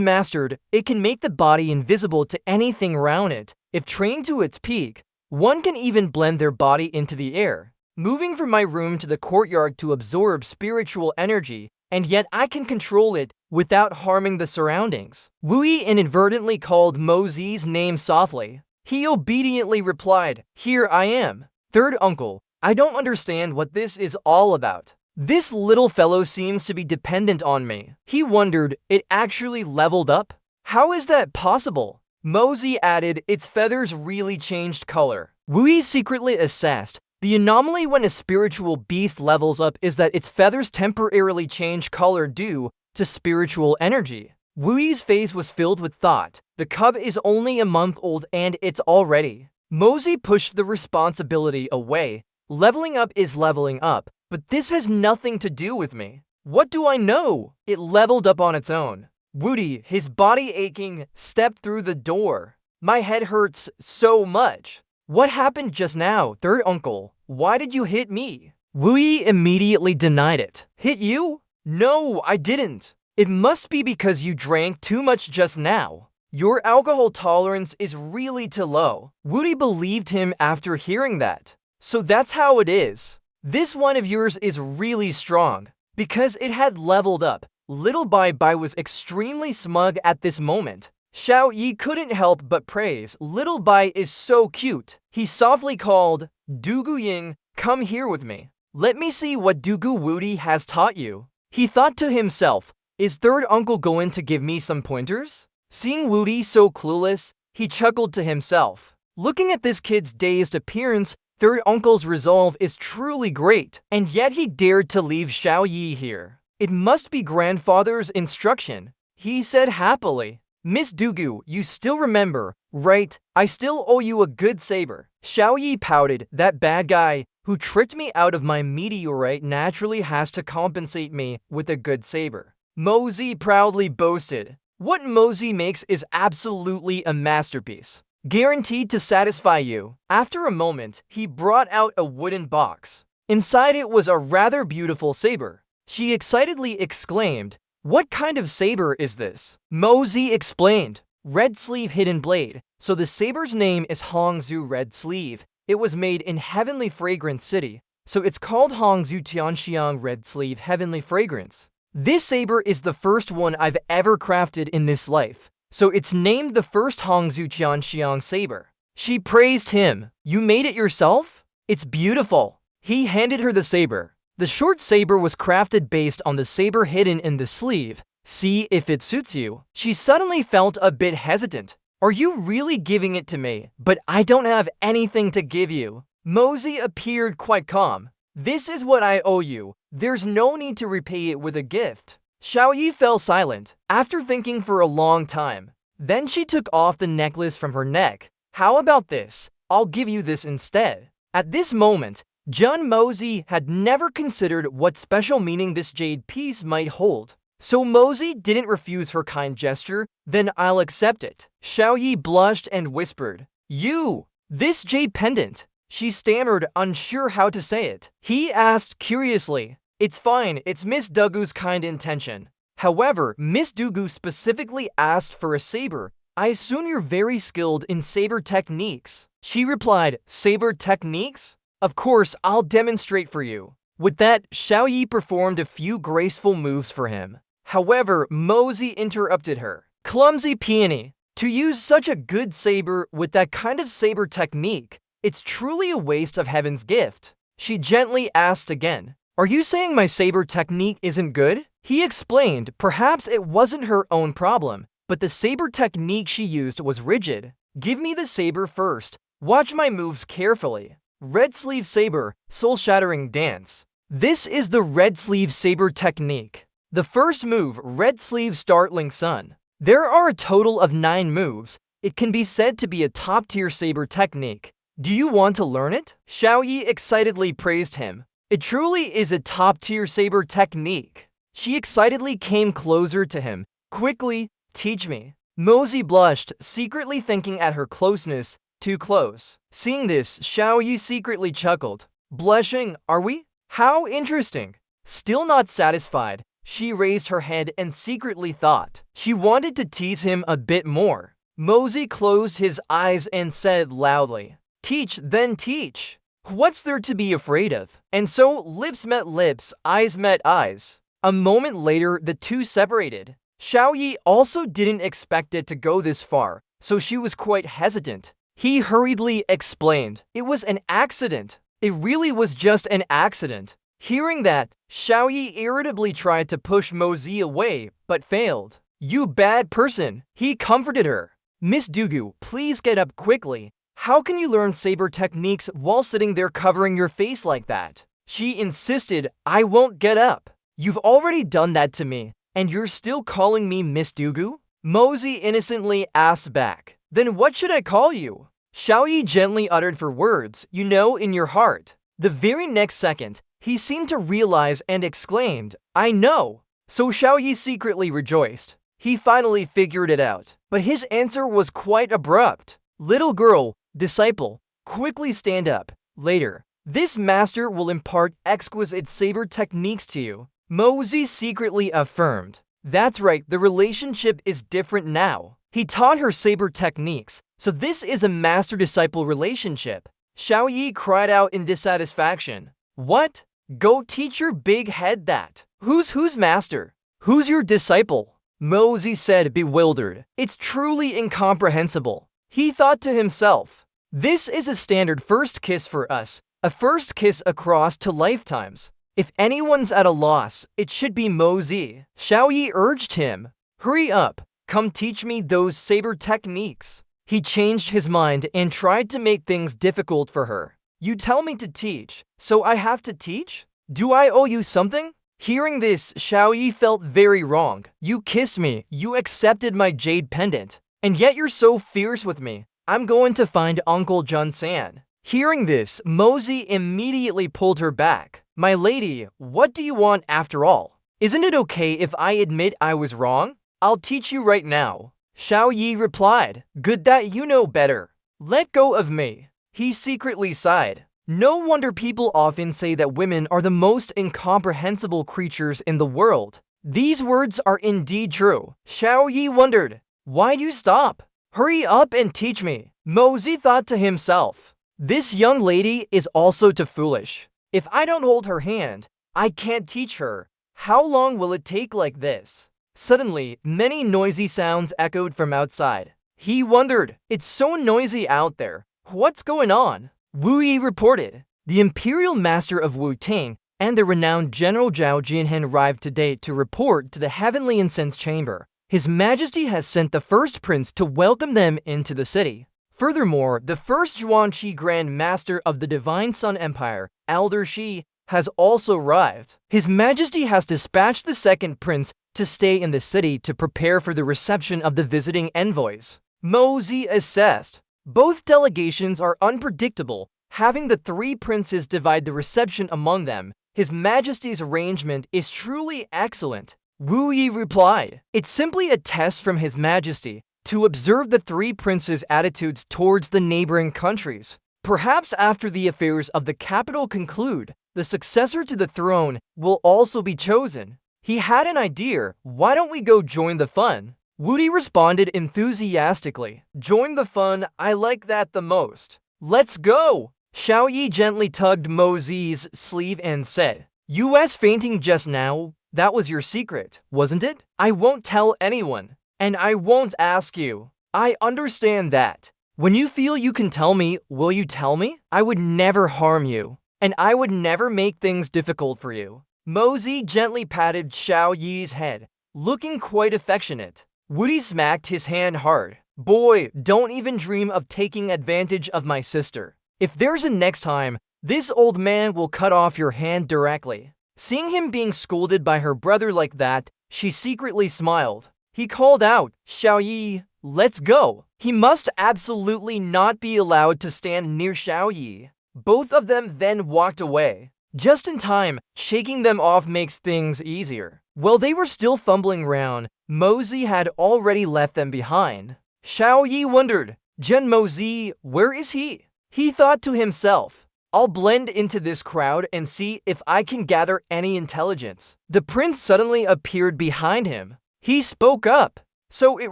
mastered, it can make the body invisible to anything around it. If trained to its peak, one can even blend their body into the air. Moving from my room to the courtyard to absorb spiritual energy, and yet I can control it without harming the surroundings. Wu Yi inadvertently called Mo Zi's name softly. He obediently replied, here I am. Third uncle, I don't understand what this is all about. This little fellow seems to be dependent on me. He wondered, it actually leveled up? How is that possible? Mo Zi added, its feathers really changed color. Wu Yi secretly assessed, the anomaly when a spiritual beast levels up is that its feathers temporarily change color due to spiritual energy. Wu Yi's face was filled with thought. The cub is only a month old and it's already. Mo Zi pushed the responsibility away. Leveling up is leveling up, but this has nothing to do with me. What do I know? It leveled up on its own. Wu Yi, his body aching, stepped through the door. My head hurts so much. What happened just now, third uncle? Why did you hit me? Wu Yi immediately denied it. Hit you? No, I didn't. It must be because you drank too much just now. Your alcohol tolerance is really too low. Wu Yi believed him after hearing that. So that's how it is. This one of yours is really strong. Because it had leveled up, Little Bai Bai was extremely smug at this moment. Xiao Yi couldn't help but praise, Little Bai is so cute. He softly called, Dugu Ying, come here with me. Let me see what Dugu Wu Yi has taught you. He thought to himself, is third uncle going to give me some pointers? Seeing Woody so clueless, he chuckled to himself. Looking at this kid's dazed appearance, third uncle's resolve is truly great, and yet he dared to leave Xiao Yi here. It must be grandfather's instruction, he said happily. Miss Dugu, you still remember, right? I still owe you a good saber. Xiao Yi pouted. That bad guy who tricked me out of my meteorite naturally has to compensate me with a good saber. Mosey proudly boasted. What Mosey makes is absolutely a masterpiece, guaranteed to satisfy you. After a moment, he brought out a wooden box. Inside it was a rather beautiful saber. She excitedly exclaimed, what kind of saber is this? Mosey explained, red sleeve hidden blade. So the saber's name is Hongzhu Red Sleeve. It was made in Heavenly Fragrance City, so it's called Hongzhu Tianxiang Red Sleeve Heavenly Fragrance. This saber is the first one I've ever crafted in this life, so it's named the first Hongzhu Tianxiang saber. She praised him. You made it yourself? It's beautiful. He handed her the saber. The short saber was crafted based on the saber hidden in the sleeve. See if it suits you. She suddenly felt a bit hesitant. Are you really giving it to me? But I don't have anything to give you. Mosey appeared quite calm. This is what I owe you. There's no need to repay it with a gift. Xiao Yi fell silent, after thinking for a long time. Then she took off the necklace from her neck. How about this? I'll give you this instead. At this moment, John Mosey had never considered what special meaning this jade piece might hold. So Mosey didn't refuse her kind gesture. Then I'll accept it. Xiao Yi blushed and whispered, you! This jade pendant! She stammered, unsure how to say it. He asked curiously, it's fine, it's Miss Dugu's kind intention. However, Miss Dugu specifically asked for a saber. I assume you're very skilled in saber techniques. She replied, saber techniques? Of course, I'll demonstrate for you. With that, Xiao Yi performed a few graceful moves for him. However, Mosey interrupted her. Clumsy peony. To use such a good saber with that kind of saber technique, it's truly a waste of heaven's gift. She gently asked again. Are you saying my saber technique isn't good? He explained, perhaps it wasn't her own problem, but the saber technique she used was rigid. Give me the saber first. Watch my moves carefully. Red sleeve saber, soul-shattering dance. This is the red sleeve saber technique. The first move, red sleeve startling sun. There are a total of 9 moves. It can be said to be a top-tier saber technique. Do you want to learn it? Xiao Yi excitedly praised him. It truly is a top-tier saber technique. She excitedly came closer to him. Quickly, teach me. Mosey blushed, secretly thinking at her closeness. Too close. Seeing this, Xiao Yi secretly chuckled. Blushing, are we? How interesting. Still not satisfied, she raised her head and secretly thought. She wanted to tease him a bit more. Mosey closed his eyes and said loudly, teach, then teach. What's there to be afraid of? And so lips met lips, eyes met eyes. A moment later, the two separated. Xiao Yi also didn't expect it to go this far, so she was quite hesitant. He hurriedly explained, it was an accident. It really was just an accident. Hearing that, Xiao Yi irritably tried to push Mosey away, but failed. You bad person, he comforted her. Miss Dugu, please get up quickly. How can you learn saber techniques while sitting there covering your face like that? She insisted, I won't get up. You've already done that to me, and you're still calling me Miss Dugu? Mosey innocently asked back. Then what should I call you? Xiao Yi gently uttered for words, you know, in your heart. The very next second, he seemed to realize and exclaimed, I know. So Xiao Yi secretly rejoiced. He finally figured it out. But his answer was quite abrupt. Little girl, disciple, quickly stand up. Later, this master will impart exquisite saber techniques to you. Mosey secretly affirmed. That's right, the relationship is different now. He taught her saber techniques, so this is a master-disciple relationship. Xiao Yi cried out in dissatisfaction. What? Go teach your big head that. Who's master? Who's your disciple? Mosey said, bewildered. It's truly incomprehensible. He thought to himself, this is a standard first kiss for us, a first kiss across 2 lifetimes. If anyone's at a loss, it should be Mozi. Xiao Yi urged him. Hurry up, come teach me those saber techniques. He changed his mind and tried to make things difficult for her. You tell me to teach, so I have to teach? Do I owe you something? Hearing this, Xiao Yi felt very wrong. You kissed me, you accepted my jade pendant, and yet you're so fierce with me. I'm going to find Uncle Jun-san. Hearing this, Mozi immediately pulled her back. My lady, what do you want after all? Isn't it okay if I admit I was wrong? I'll teach you right now. Xiao Yi replied, good that you know better. Let go of me. He secretly sighed. No wonder people often say that women are the most incomprehensible creatures in the world. These words are indeed true. Xiao Yi wondered, why'd you stop? Hurry up and teach me. Mozi thought to himself, this young lady is also too foolish. If I don't hold her hand, I can't teach her. How long will it take like this? Suddenly, many noisy sounds echoed from outside. He wondered, it's so noisy out there. What's going on? Wu Yi reported. The Imperial Master of Wu-Tang and the renowned General Zhao Jianhen arrived today to report to the Heavenly Incense Chamber. His Majesty has sent the first prince to welcome them into the city. Furthermore, the first Zhuangqi Grand Master of the Divine Sun Empire, Elder Shi, has also arrived. His Majesty has dispatched the second prince to stay in the city to prepare for the reception of the visiting envoys. Mozi assessed. Both delegations are unpredictable, having the three princes divide the reception among them. His Majesty's arrangement is truly excellent. Wu Yi replied, it's simply a test from His Majesty to observe the three princes' attitudes towards the neighboring countries. Perhaps after the affairs of the capital conclude, the successor to the throne will also be chosen. He had an idea. Why don't we go join the fun? Wu Yi responded enthusiastically. Join the fun, I like that the most. Let's go! Xiao Yi gently tugged Mozi's sleeve and said, US fainting just now? That was your secret, wasn't it? I won't tell anyone, and I won't ask you. I understand that. When you feel you can tell me, will you tell me? I would never harm you, and I would never make things difficult for you. Mozi gently patted Xiao Yi's head, looking quite affectionate. Wu Yi smacked his hand hard. Boy, don't even dream of taking advantage of my sister. If there's a next time, this old man will cut off your hand directly. Seeing him being scolded by her brother like that, she secretly smiled. He called out, Xiao Yi, let's go. He must absolutely not be allowed to stand near Xiao Yi. Both of them then walked away. Just in time, shaking them off makes things easier. While they were still fumbling around, Mozi had already left them behind. Xiao Yi wondered, Gen Mozi, where is he? He thought to himself, I'll blend into this crowd and see if I can gather any intelligence. The prince suddenly appeared behind him. He spoke up. So it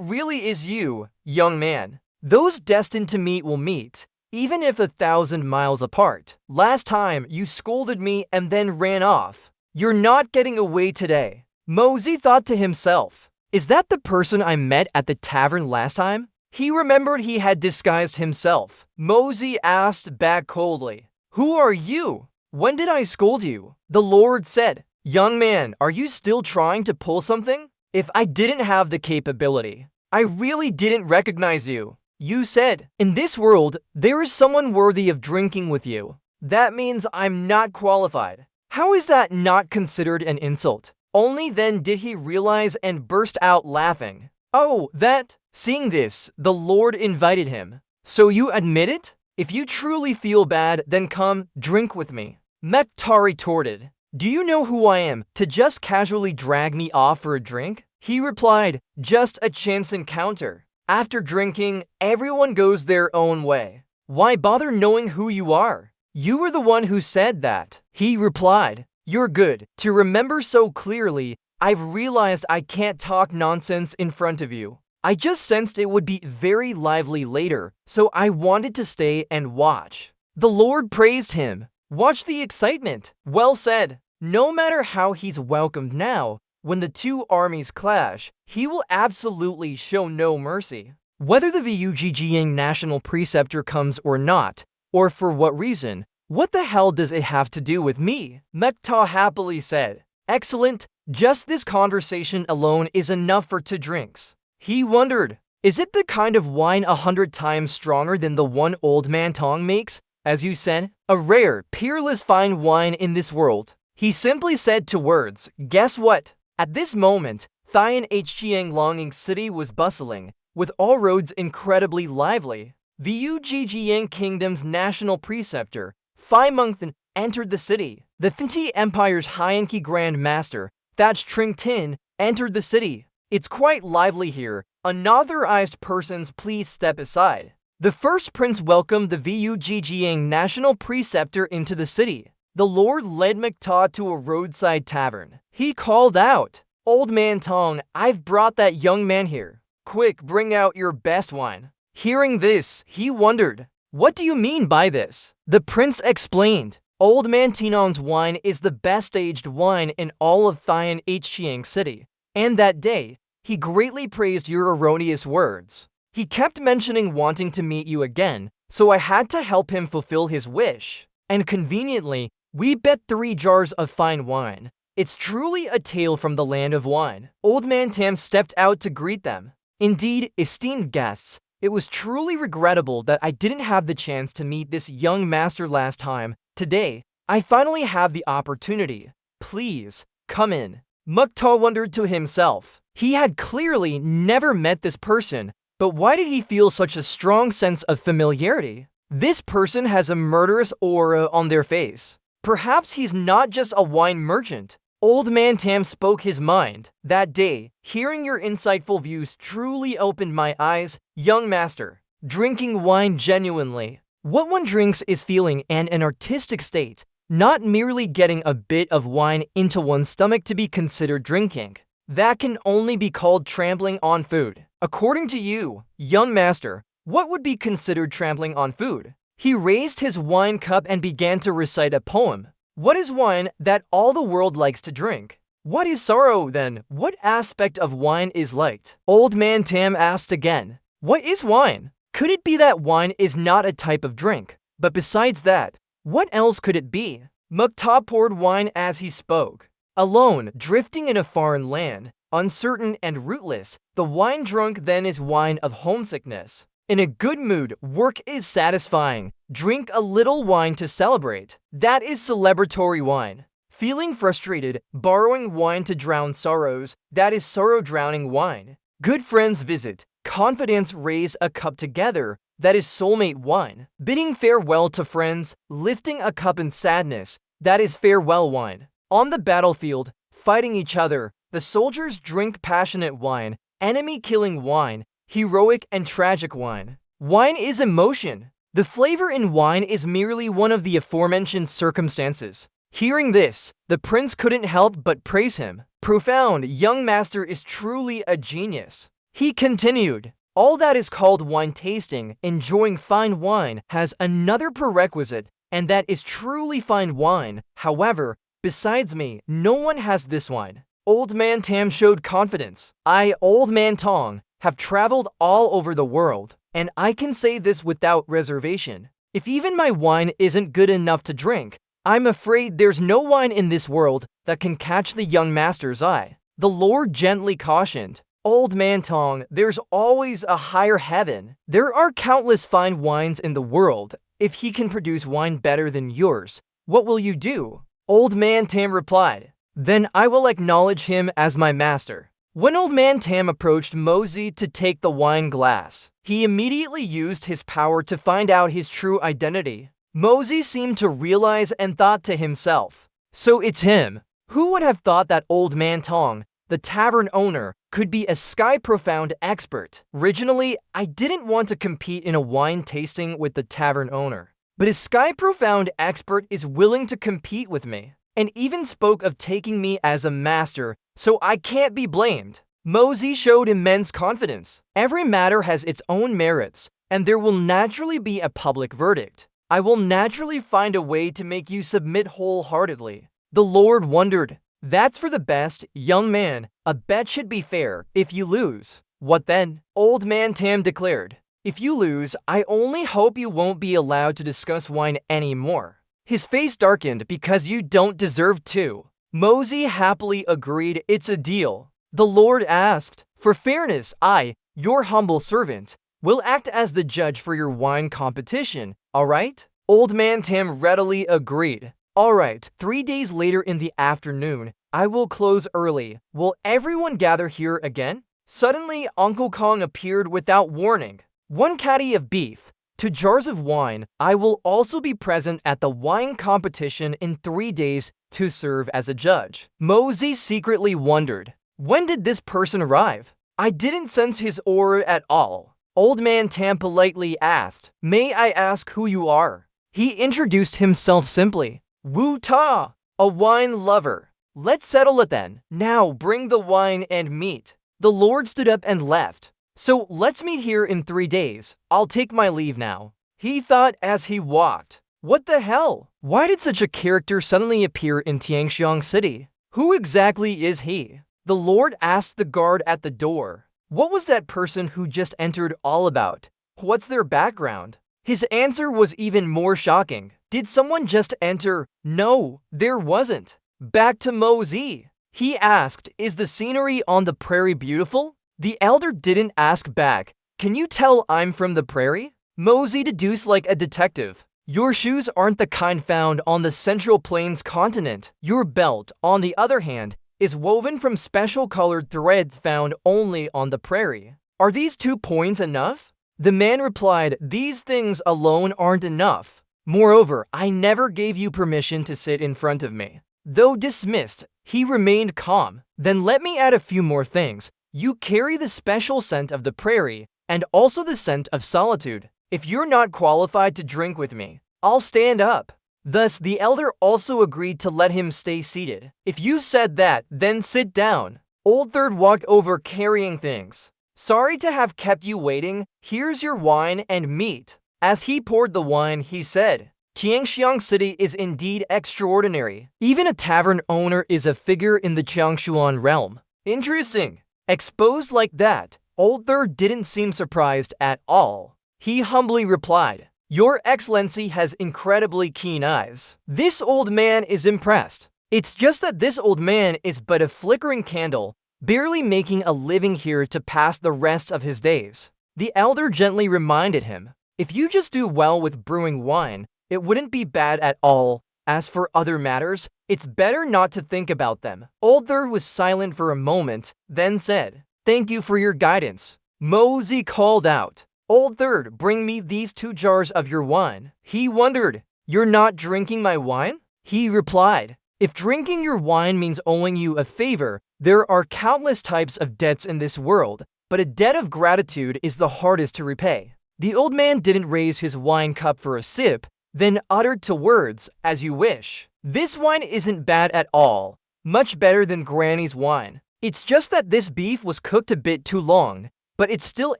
really is you, young man. Those destined to meet will meet, even if 1,000 miles apart. Last time, you scolded me and then ran off. You're not getting away today. Mozi thought to himself, is that the person I met at the tavern last time? He remembered he had disguised himself. Mozi asked back coldly, who are you? When did I scold you? The Lord said, young man, are you still trying to pull something? If I didn't have the capability, I really didn't recognize you. You said, in this world, there is someone worthy of drinking with you. That means I'm not qualified. How is that not considered an insult? Only then did he realize and burst out laughing. Oh, that. Seeing this, the Lord invited him. So you admit it? If you truly feel bad, then come, drink with me. Mektar retorted. Do you know who I am, to just casually drag me off for a drink? He replied, just a chance encounter. After drinking, everyone goes their own way. Why bother knowing who you are? You were the one who said that. He replied, you're good. To remember so clearly, I've realized I can't talk nonsense in front of you. I just sensed it would be very lively later, so I wanted to stay and watch. The Lord praised him. Watch the excitement. Well said. No matter how he's welcomed now, when the two armies clash, he will absolutely show no mercy. Whether the Vujiying National Preceptor comes or not, or for what reason, What the hell does it have to do with me? Mekta happily said. Excellent, just this conversation alone is enough for 2 drinks. He wondered, is it the kind of wine 100 times stronger than the one Old Man Tong makes? As you said, a rare, peerless fine wine in this world. He simply said 2 words, guess what? At this moment, Thian Hchiang Longing City was bustling, with all roads incredibly lively. The Ugjiang Kingdom's national preceptor, Phi Mengthan, entered the city. The Thinti Empire's Hyanki Grand Master, Thach Tring Tin, entered the city. It's quite lively here. Unauthorized persons, please step aside. The first prince welcomed the Vujjiang national preceptor into the city. The lord led Mekta to a roadside tavern. He called out, Old Man Tong, I've brought that young man here. Quick, bring out your best wine. Hearing this, he wondered, what do you mean by this? The prince explained, Old Man Tinong's wine is the best aged wine in all of Thian Hchiang City, and that day, he greatly praised your erroneous words. He kept mentioning wanting to meet you again, so I had to help him fulfill his wish. And conveniently, we bet 3 jars of fine wine. It's truly a tale from the land of wine. Old Man Tam stepped out to greet them. Indeed, esteemed guests, it was truly regrettable that I didn't have the chance to meet this young master last time. Today, I finally have the opportunity. Please, come in. Mukta wondered to himself. He had clearly never met this person, but why did he feel such a strong sense of familiarity? This person has a murderous aura on their face. Perhaps he's not just a wine merchant. Old Man Tam spoke his mind. That day, hearing your insightful views truly opened my eyes, young master. Drinking wine genuinely. What one drinks is feeling and an artistic state, not merely getting a bit of wine into one's stomach to be considered drinking. That can only be called trampling on food. According to you, young master, what would be considered trampling on food? He raised his wine cup and began to recite a poem. What is wine that all the world likes to drink? What is sorrow, then? What aspect of wine is liked? Old Man Tam asked again. What is wine? Could it be that wine is not a type of drink? But besides that, what else could it be? Mukta poured wine as he spoke. Alone, drifting in a foreign land, uncertain and rootless, the wine drunk then is wine of homesickness. In a good mood, work is satisfying. Drink a little wine to celebrate. That is celebratory wine. Feeling frustrated, borrowing wine to drown sorrows. That is sorrow-drowning wine. Good friends visit. Confidence raise a cup together. That is soulmate wine. Bidding farewell to friends, lifting a cup in sadness. That is farewell wine. On the battlefield, fighting each other, the soldiers drink passionate wine, enemy-killing wine, heroic and tragic wine. Wine is emotion. The flavor in wine is merely one of the aforementioned circumstances. Hearing this, the prince couldn't help but praise him. Profound, young master is truly a genius. He continued, all that is called wine tasting, enjoying fine wine, has another prerequisite, and that is truly fine wine. However, besides me, no one has this wine. Old Man Tam showed confidence. I, Old Man Tong, have traveled all over the world, and I can say this without reservation. If even my wine isn't good enough to drink, I'm afraid there's no wine in this world that can catch the young master's eye. The Lord gently cautioned, Old Man Tong, there's always a higher heaven. There are countless fine wines in the world. If he can produce wine better than yours, what will you do? Old Man Tam replied, then I will acknowledge him as my master. When Old Man Tam approached Mosey to take the wine glass, he immediately used his power to find out his true identity. Mosey seemed to realize and thought to himself, so it's him. Who would have thought that Old Man Tong, the tavern owner, could be a sky-profound expert? Originally, I didn't want to compete in a wine tasting with the tavern owner, but a sky-profound expert is willing to compete with me, and even spoke of taking me as a master, so I can't be blamed. Mosey showed immense confidence. Every matter has its own merits, and there will naturally be a public verdict. I will naturally find a way to make you submit wholeheartedly. The Lord wondered, that's for the best, young man. A bet should be fair. If you lose, what then? Old Man Tam declared, if you lose, I only hope you won't be allowed to discuss wine anymore. His face darkened. Because you don't deserve to. Mosey happily agreed. It's a deal. The Lord asked, for fairness, I, your humble servant, will act as the judge for your wine competition, alright? Old Man Tam readily agreed. Alright, 3 days later in the afternoon, I will close early. Will everyone gather here again? Suddenly, Uncle Kong appeared without warning. 1 caddy of beef, 2 jars of wine. I will also be present at the wine competition in 3 days to serve as a judge. Mosey secretly wondered, when did this person arrive? I didn't sense his aura at all. Old Man Tam politely asked, may I ask who you are? He introduced himself simply. Wu Ta, a wine lover. Let's settle it then. Now bring the wine and meat. The Lord stood up and left. So let's meet here in 3 days. I'll take my leave now. He thought as he walked. What the hell? Why did such a character suddenly appear in Tianxiang City? Who exactly is he? The Lord asked the guard at the door. What was that person who just entered all about? What's their background? His answer was even more shocking. Did someone just enter? No, there wasn't. Back to Mosey. He asked, is the scenery on the prairie beautiful? The elder didn't ask back. Can you tell I'm from the prairie? Mosey deduced like a detective. Your shoes aren't the kind found on the Central Plains continent. Your belt, on the other hand, is woven from special colored threads found only on the prairie. Are these 2 points enough? The man replied, these things alone aren't enough. Moreover, I never gave you permission to sit in front of me. Though dismissed, he remained calm. Then let me add a few more things. You carry the special scent of the prairie and also the scent of solitude. If you're not qualified to drink with me, I'll stand up. Thus, the elder also agreed to let him stay seated. If you said that, then sit down. Old Third walked over carrying things. Sorry to have kept you waiting. Here's your wine and meat. As he poured the wine, he said, Tianxiang City is indeed extraordinary. Even a tavern owner is a figure in the Changshuan realm. Interesting. Exposed like that, Old Third didn't seem surprised at all. He humbly replied, Your Excellency has incredibly keen eyes. This old man is impressed. It's just that this old man is but a flickering candle, barely making a living here to pass the rest of his days. The elder gently reminded him, if you just do well with brewing wine, it wouldn't be bad at all. As for other matters, it's better not to think about them. Old Third was silent for a moment, then said, Thank you for your guidance. Mosey called out, Old Third, bring me these 2 jars of your wine. He wondered, You're not drinking my wine? He replied, If drinking your wine means owing you a favor, there are countless types of debts in this world, but a debt of gratitude is the hardest to repay. The old man didn't raise his wine cup for a sip, then uttered 2 words, as you wish. This wine isn't bad at all, much better than Granny's wine. It's just that this beef was cooked a bit too long, but it's still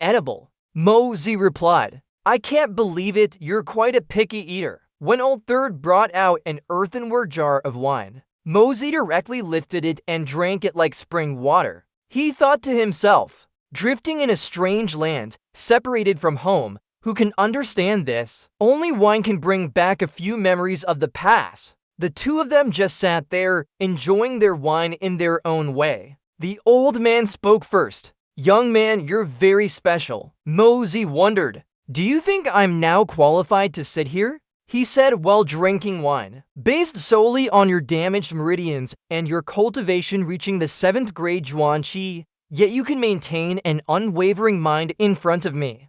edible. Mosey replied, I can't believe it, you're quite a picky eater. When Old Third brought out an earthenware jar of wine, Mosey directly lifted it and drank it like spring water. He thought to himself, drifting in a strange land, separated from home, who can understand this? Only wine can bring back a few memories of the past. The 2 of them just sat there, enjoying their wine in their own way. The old man spoke first. Young man, you're very special. Mosey wondered, do you think I'm now qualified to sit here? He said while drinking wine. Based solely on your damaged meridians and your cultivation reaching the 7th grade Zhuangqi, yet you can maintain an unwavering mind in front of me.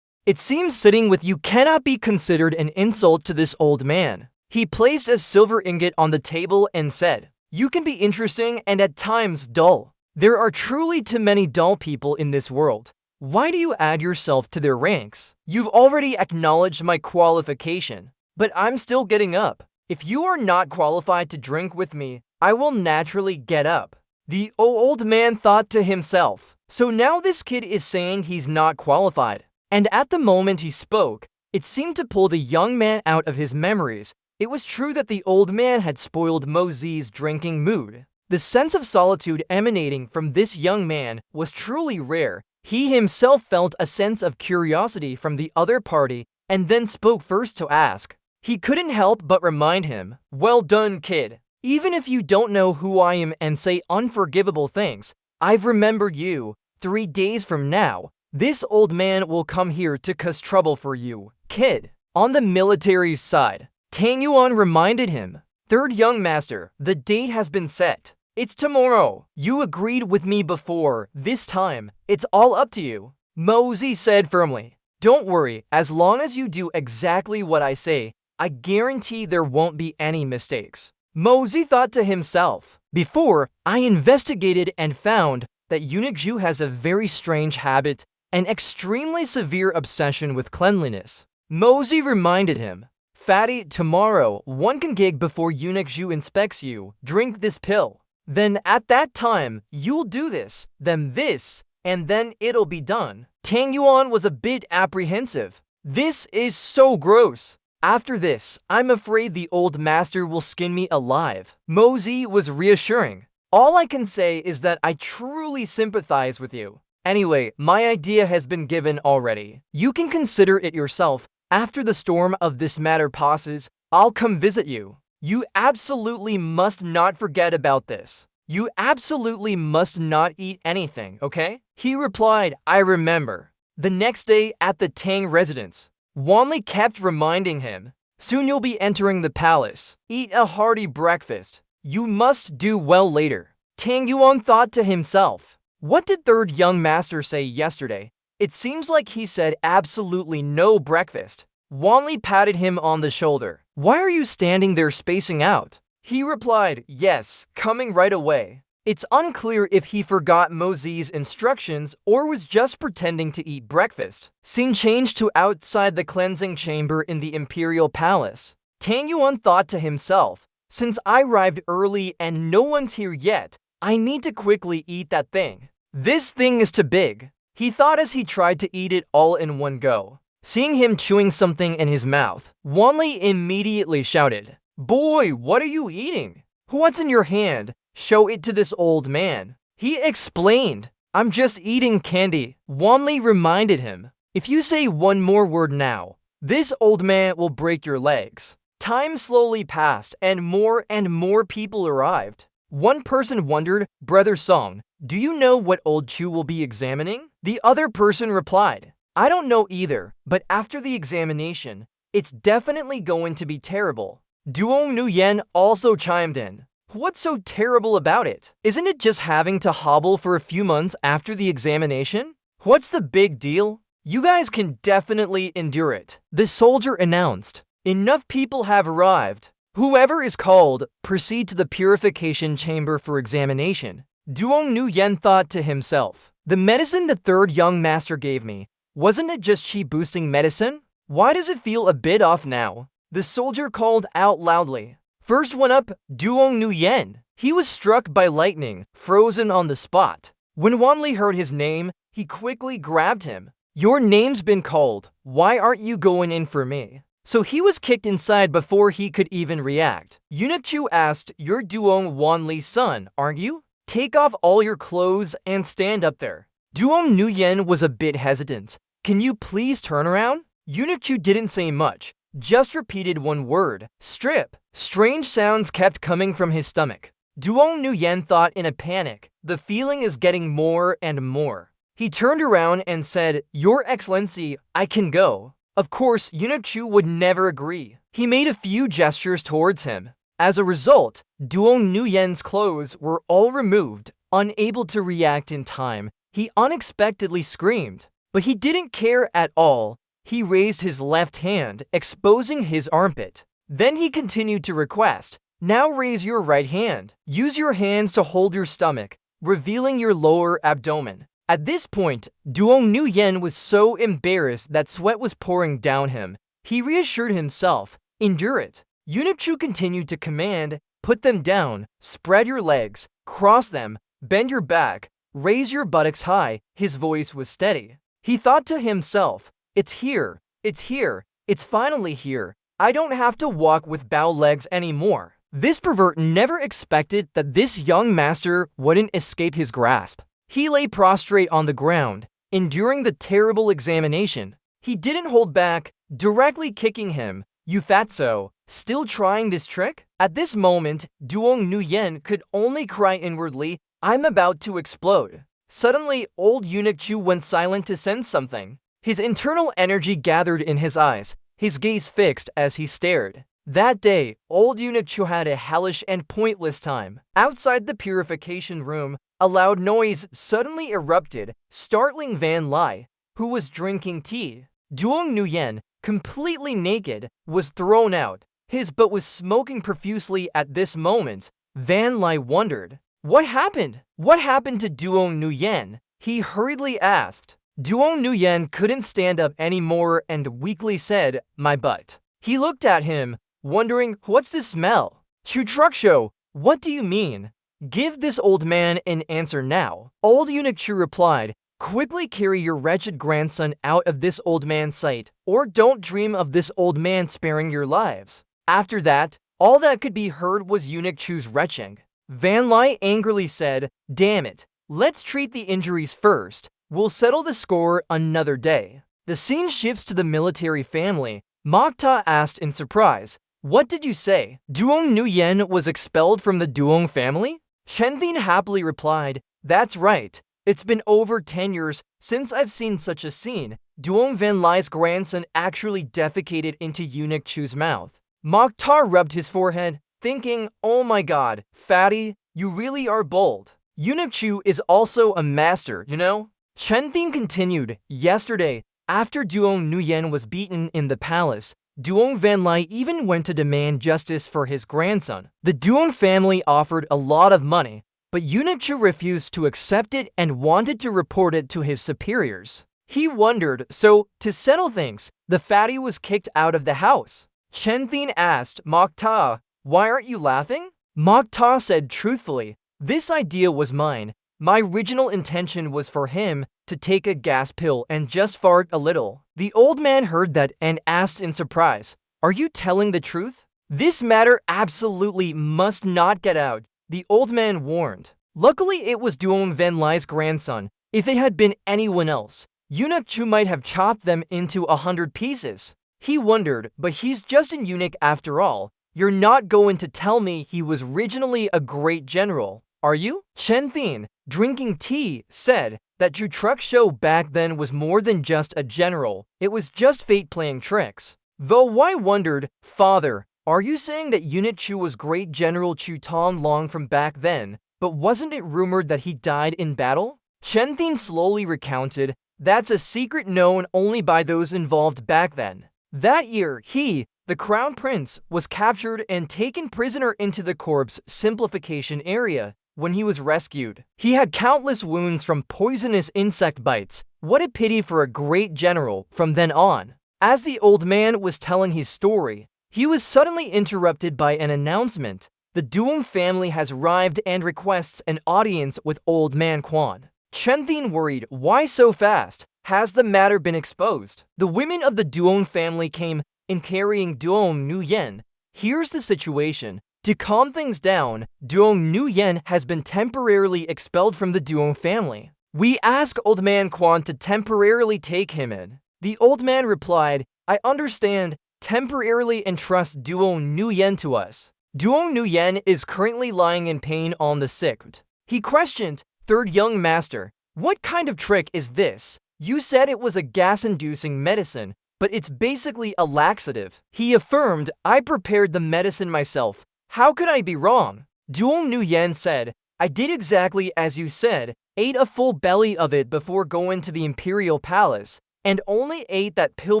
It seems sitting with you cannot be considered an insult to this old man. He placed a silver ingot on the table and said, You can be interesting and at times dull. There are truly too many dull people in this world. Why do you add yourself to their ranks? You've already acknowledged my qualification, but I'm still getting up. If you are not qualified to drink with me, I will naturally get up. The old man thought to himself, so now this kid is saying he's not qualified. And at the moment he spoke, it seemed to pull the young man out of his memories. It was true that the old man had spoiled Mosey's drinking mood. The sense of solitude emanating from this young man was truly rare. He himself felt a sense of curiosity from the other party and then spoke first to ask, He couldn't help but remind him, "Well done, kid. Even if you don't know who I am and say unforgivable things, I've remembered you. 3 days from now, this old man will come here to cause trouble for you, kid." On the military's side, Tang Yuan reminded him, "Third young master, the date has been set. It's tomorrow. You agreed with me before. This time, it's all up to you." Mosey said firmly, "Don't worry, as long as you do exactly what I say, I guarantee there won't be any mistakes." Mosey thought to himself, "Before, I investigated and found that Eunuch Zhu has a very strange habit, an extremely severe obsession with cleanliness." Mosey reminded him, "Fatty, tomorrow, 1 gig before Eunuch Zhu inspects you, drink this pill. Then at that time, you'll do this, then this, and then it'll be done." Tang Yuan was a bit apprehensive. "This is so gross. After this, I'm afraid the old master will skin me alive." Mosey was reassuring. "All I can say is that I truly sympathize with you. Anyway, my idea has been given already. You can consider it yourself. After the storm of this matter passes, I'll come visit you. You absolutely must not forget about this. You absolutely must not eat anything, okay?" He replied, "I remember." The next day at the Tang residence, Wanli kept reminding him, "Soon you'll be entering the palace. Eat a hearty breakfast. You must do well later." Tang Yuan thought to himself, "What did third young master say yesterday? It seems like he said absolutely no breakfast." Wanli patted him on the shoulder. "Why are you standing there spacing out?" He replied, "Yes, coming right away." It's unclear if he forgot Mosey's instructions or was just pretending to eat breakfast. Scene changed to outside the cleansing chamber in the imperial palace. Tang Yuan thought to himself, "Since I arrived early and no one's here yet, I need to quickly eat that thing. This thing is too big." He thought as he tried to eat it all in one go. Seeing him chewing something in his mouth, Wanli immediately shouted, "Boy, what are you eating? What's in your hand? Show it to this old man." He explained, "I'm just eating candy." Wanli reminded him, "If you say one more word now, this old man will break your legs." Time slowly passed and more people arrived. One person wondered, "Brother Song, do you know what old Chu will be examining?" The other person replied, "I don't know either, but after the examination, it's definitely going to be terrible." Duong Nuyen also chimed in, "What's so terrible about it? Isn't it just having to hobble for a few months after the examination? What's the big deal? You guys can definitely endure it." The soldier announced, "Enough people have arrived. Whoever is called, proceed to the purification chamber for examination." Duong Nuyen thought to himself, "The medicine the third young master gave me, wasn't it just chi boosting medicine? Why does it feel a bit off now?" The soldier called out loudly, "First one up, Duong Nuyen." He was struck by lightning, frozen on the spot. When Wanli heard his name, he quickly grabbed him. "Your name's been called. Why aren't you going in for me?" So he was kicked inside before he could even react. Eunuch Chu asked, "You're Duong Wanli's son, aren't you? Take off all your clothes and stand up there." Duong Nuyen was a bit hesitant. "Can you please turn around?" Eunuch Chu didn't say much, just repeated one word, "Strip." Strange sounds kept coming from his stomach. Duong Nuyen thought in a panic, "The feeling is getting more and more." He turned around and said, "Your Excellency, I can go." Of course, Eunuch Chu would never agree. He made a few gestures towards him. As a result, Duong Nuyen's clothes were all removed. Unable to react in time, he unexpectedly screamed. But he didn't care at all. He raised his left hand, exposing his armpit. Then he continued to request, "Now raise your right hand. Use your hands to hold your stomach, revealing your lower abdomen." At this point, Duong Nuyen was so embarrassed that sweat was pouring down him. He reassured himself, "Endure it." Eunuch Chu continued to command, "Put them down, spread your legs, cross them, bend your back, raise your buttocks high." His voice was steady. He thought to himself, "It's here, it's finally here. I don't have to walk with bow legs anymore." This pervert never expected that this young master wouldn't escape his grasp. He lay prostrate on the ground, enduring the terrible examination. He didn't hold back, directly kicking him, You fatso, still trying this trick? At this moment, Duong Nguyen could only cry inwardly, I'm about to explode. Suddenly, old eunuch Chu went silent to sense something. His internal energy gathered in his eyes, his gaze fixed as he stared. That day, old eunuch Chu had a hellish and pointless time. Outside the purification room, a loud noise suddenly erupted, startling Van Lai, who was drinking tea. Duong Nguyen, completely naked, was thrown out. His butt was smoking profusely at this moment. Van Lai wondered, what happened? What happened to Duong Nguyen? He hurriedly asked. Duong Nguyen couldn't stand up anymore and weakly said, my butt. He looked at him, wondering, what's this smell? Chu Truck Show, what do you mean? Give this old man an answer now. Old eunuch Chu replied, quickly carry your wretched grandson out of this old man's sight, or don't dream of this old man sparing your lives. After that, all that could be heard was eunuch Chu's retching. Van Lai angrily said, damn it, let's treat the injuries first. We'll settle the score another day. The scene shifts to the military family. Mokta asked in surprise, what did you say? Duong Nguyen was expelled from the Duong family? Chen Thin happily replied, that's right. It's been over 10 years since I've seen such a scene. Duong Van Lai's grandson actually defecated into eunuch Chu's mouth. Mokhtar rubbed his forehead, thinking, oh my god, fatty, you really are bold. Eunuch Chu is also a master, you know? Chen Thin continued, yesterday, after Duong Nguyen was beaten in the palace, Duong Van Lai even went to demand justice for his grandson. The Duong family offered a lot of money, but eunuch Chu refused to accept it and wanted to report it to his superiors. He wondered, so, to settle things, the fatty was kicked out of the house. Chen Thin asked Mokta, why aren't you laughing? Mokta said truthfully, this idea was mine. My original intention was for him to take a gas pill and just fart a little. The old man heard that and asked in surprise, are you telling the truth? This matter absolutely must not get out, the old man warned. Luckily, it was Duong Van Lai's grandson. If it had been anyone else, eunuch Chu might have chopped them into 100 pieces. He wondered, but he's just an eunuch after all. You're not going to tell me he was originally a great general, are you? Chen Thin, drinking tea, said that Chu Truck Show back then was more than just a general. It was just fate playing tricks. Though Wai wondered, father, are you saying that eunuch Chu was great General Chu Ton Long from back then, but wasn't it rumored that he died in battle? Chen Thin slowly recounted, that's a secret known only by those involved back then. That year, he, the crown prince, was captured and taken prisoner into the corpse simplification area. When he was rescued, he had countless wounds from poisonous insect bites. What a pity for a great general from then on. As the old man was telling his story, he was suddenly interrupted by an announcement. The Duong family has arrived and requests an audience with old man Quan. Chen Thin worried, why so fast? Has the matter been exposed? The women of the Duong family came in carrying Duong Nguyen. Here's the situation. To calm things down, Duong Nguyen has been temporarily expelled from the Duong family. We ask old man Quan to temporarily take him in. The old man replied, I understand, temporarily entrust Duong Nguyen to us. Duong Nguyen is currently lying in pain on the sick. He questioned, third young master, what kind of trick is this? You said it was a gas-inducing medicine, but it's basically a laxative. He affirmed, I prepared the medicine myself. How could I be wrong? Duong Nguyen said, I did exactly as you said, ate a full belly of it before going to the imperial palace, and only ate that pill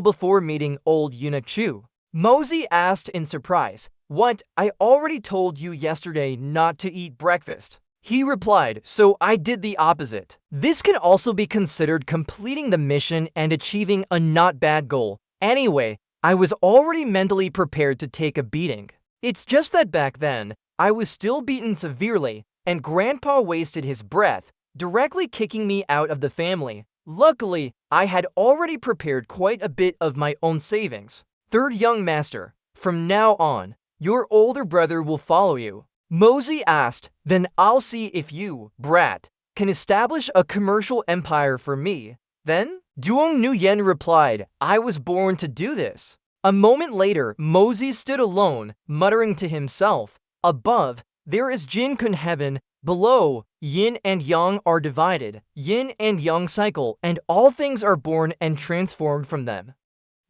before meeting old eunuch Chu. Mosey asked in surprise, what? I already told you yesterday not to eat breakfast. He replied, so I did the opposite. This can also be considered completing the mission and achieving a not bad goal. Anyway, I was already mentally prepared to take a beating. It's just that back then, I was still beaten severely, and Grandpa wasted his breath, directly kicking me out of the family. Luckily, I had already prepared quite a bit of my own savings. Third young master, from now on, your older brother will follow you. Mosey asked, then I'll see if you, brat, can establish a commercial empire for me. Then, Duong Nguyen replied, I was born to do this. A moment later, Mosey stood alone, muttering to himself, "Above, there is Jin Kun heaven. Below, yin and yang are divided, yin and yang cycle, and all things are born and transformed from them."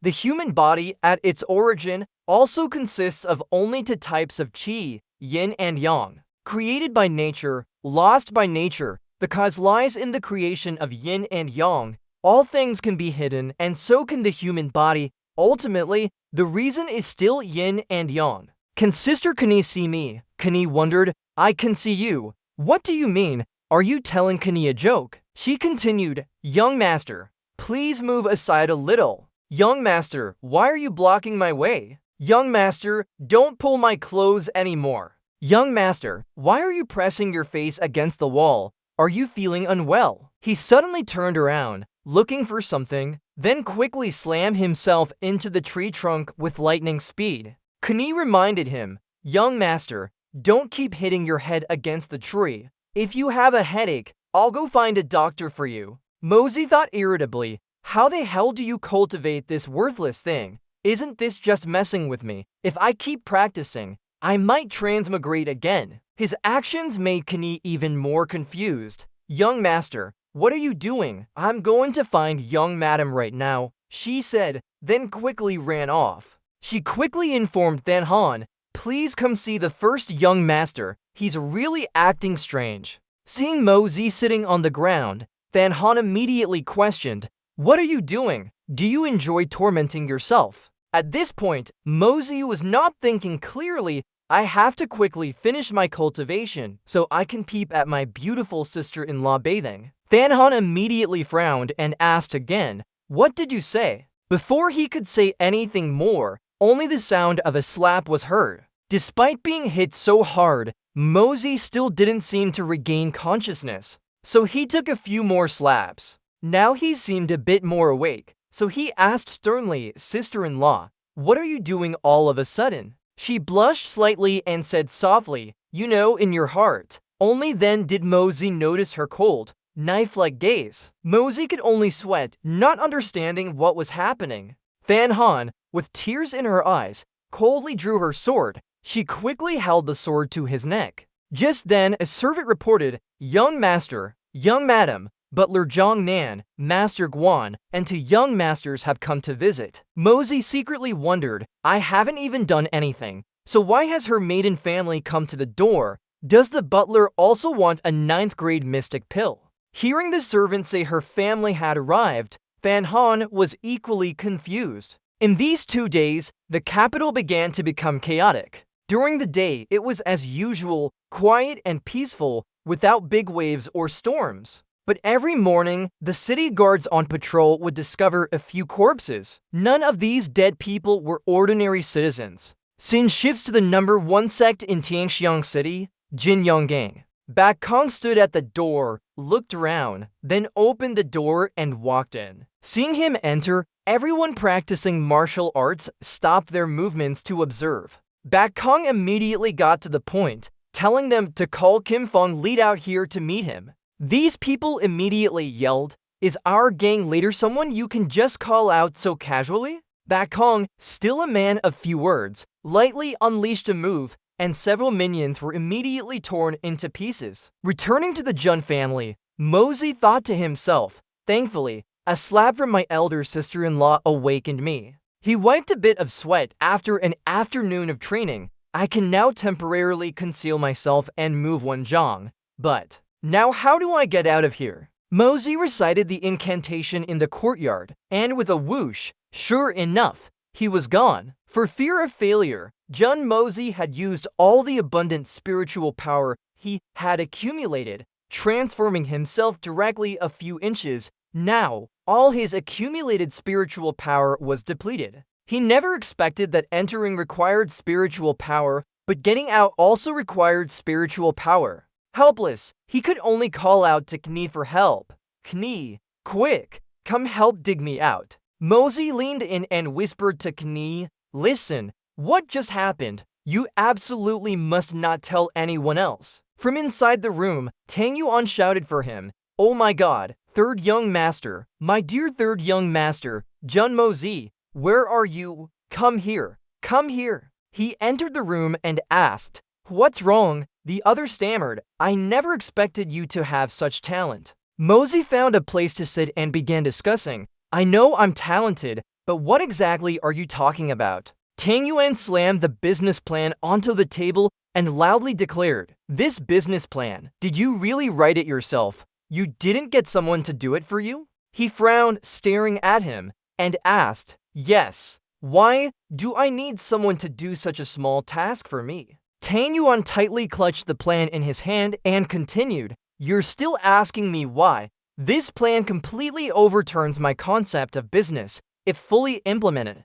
The human body, at its origin, also consists of only two types of qi, yin and yang. Created by nature, lost by nature, the cause lies in the creation of yin and yang. All things can be hidden, and so can the human body. Ultimately, the reason is still yin and yang. "Can Sister Kani see me?" Kani wondered. "I can see you." "What do you mean? Are you telling Kani a joke?" She continued, "Young master, please move aside a little." "Young master, why are you blocking my way?" "Young master, don't pull my clothes anymore." "Young master, why are you pressing your face against the wall? Are you feeling unwell?" He suddenly turned around, looking for something, then quickly slammed himself into the tree trunk with lightning speed. Kani reminded him, "Young master, don't keep hitting your head against the tree. If you have a headache, I'll go find a doctor for you." Mosey thought irritably, "How the hell do you cultivate this worthless thing? Isn't this just messing with me? If I keep practicing, I might transmigrate again." His actions made Kani even more confused. "Young master, what are you doing?" "I'm going to find young madam right now," she said, then quickly ran off. She quickly informed Than Han, "Please come see the first young master. He's really acting strange." Seeing Mosey sitting on the ground, Than Han immediately questioned, "What are you doing? Do you enjoy tormenting yourself?" At this point, Mosey was not thinking clearly. "I have to quickly finish my cultivation so I can peep at my beautiful sister-in-law bathing." Than Han immediately frowned and asked again, "What did you say?" Before he could say anything more, only the sound of a slap was heard. Despite being hit so hard, Mosey still didn't seem to regain consciousness, so he took a few more slaps. Now he seemed a bit more awake, so he asked sternly, "Sister-in-law, what are you doing all of a sudden?" She blushed slightly and said softly, "You know, in your heart." Only then did Mosey notice her cold, knife-like gaze. Mosey could only sweat, not understanding what was happening. Than Han, with tears in her eyes, coldly drew her sword. She quickly held the sword to his neck. Just then, a servant reported, "Young master, young madam, Butler Zhang Nan, Master Guan, and two young masters have come to visit." Mosey secretly wondered, "I haven't even done anything, so why has her maiden family come to the door? Does the butler also want a 9th grade mystic pill?" Hearing the servant say her family had arrived, Than Han was equally confused. In these 2 days, the capital began to become chaotic. During the day, it was as usual, quiet and peaceful, without big waves or storms. But every morning, the city guards on patrol would discover a few corpses. None of these dead people were ordinary citizens. Scene shifts to the #1 sect in Tianxiang City, Jinyanggang. Baek Kong stood at the door, looked around, then opened the door and walked in. Seeing him enter, everyone practicing martial arts stopped their movements to observe. Baek Kong immediately got to the point, telling them to call Kim Fong lead out here to meet him. These people immediately yelled, "Is our gang leader someone you can just call out so casually?" Baek Kong, still a man of few words, lightly unleashed a move, and several minions were immediately torn into pieces. Returning to the Jun family, Mosey thought to himself, "Thankfully, a slap from my elder sister-in-law awakened me." He wiped a bit of sweat after an afternoon of training. "I can now temporarily conceal myself and move one zhang. But now how do I get out of here?" Mosey recited the incantation in the courtyard, and with a whoosh, sure enough, he was gone. For fear of failure, Jun Mosey had used all the abundant spiritual power he had accumulated, transforming himself directly a few inches. Now, all his accumulated spiritual power was depleted. He never expected that entering required spiritual power, but getting out also required spiritual power. Helpless, he could only call out to Kni for help. "Kni, quick, come help dig me out." Mosey leaned in and whispered to Kni, "Listen, what just happened? You absolutely must not tell anyone else." From inside the room, Tang Yuan shouted for him, "Oh my god, third young master, my dear third young master, Jun Mosey, where are you?" Come here, come here. He entered the room and asked, "What's wrong?" The other stammered, "I never expected you to have such talent." Mosey found a place to sit and began discussing, "I know I'm talented, but what exactly are you talking about?" Tang Yuan slammed the business plan onto the table and loudly declared, "This business plan, did you really write it yourself? You didn't get someone to do it for you?" He frowned, staring at him, and asked, "Yes. Why do I need someone to do such a small task for me?" Tang Yuan tightly clutched the plan in his hand and continued, "You're still asking me why? This plan completely overturns my concept of business if fully implemented.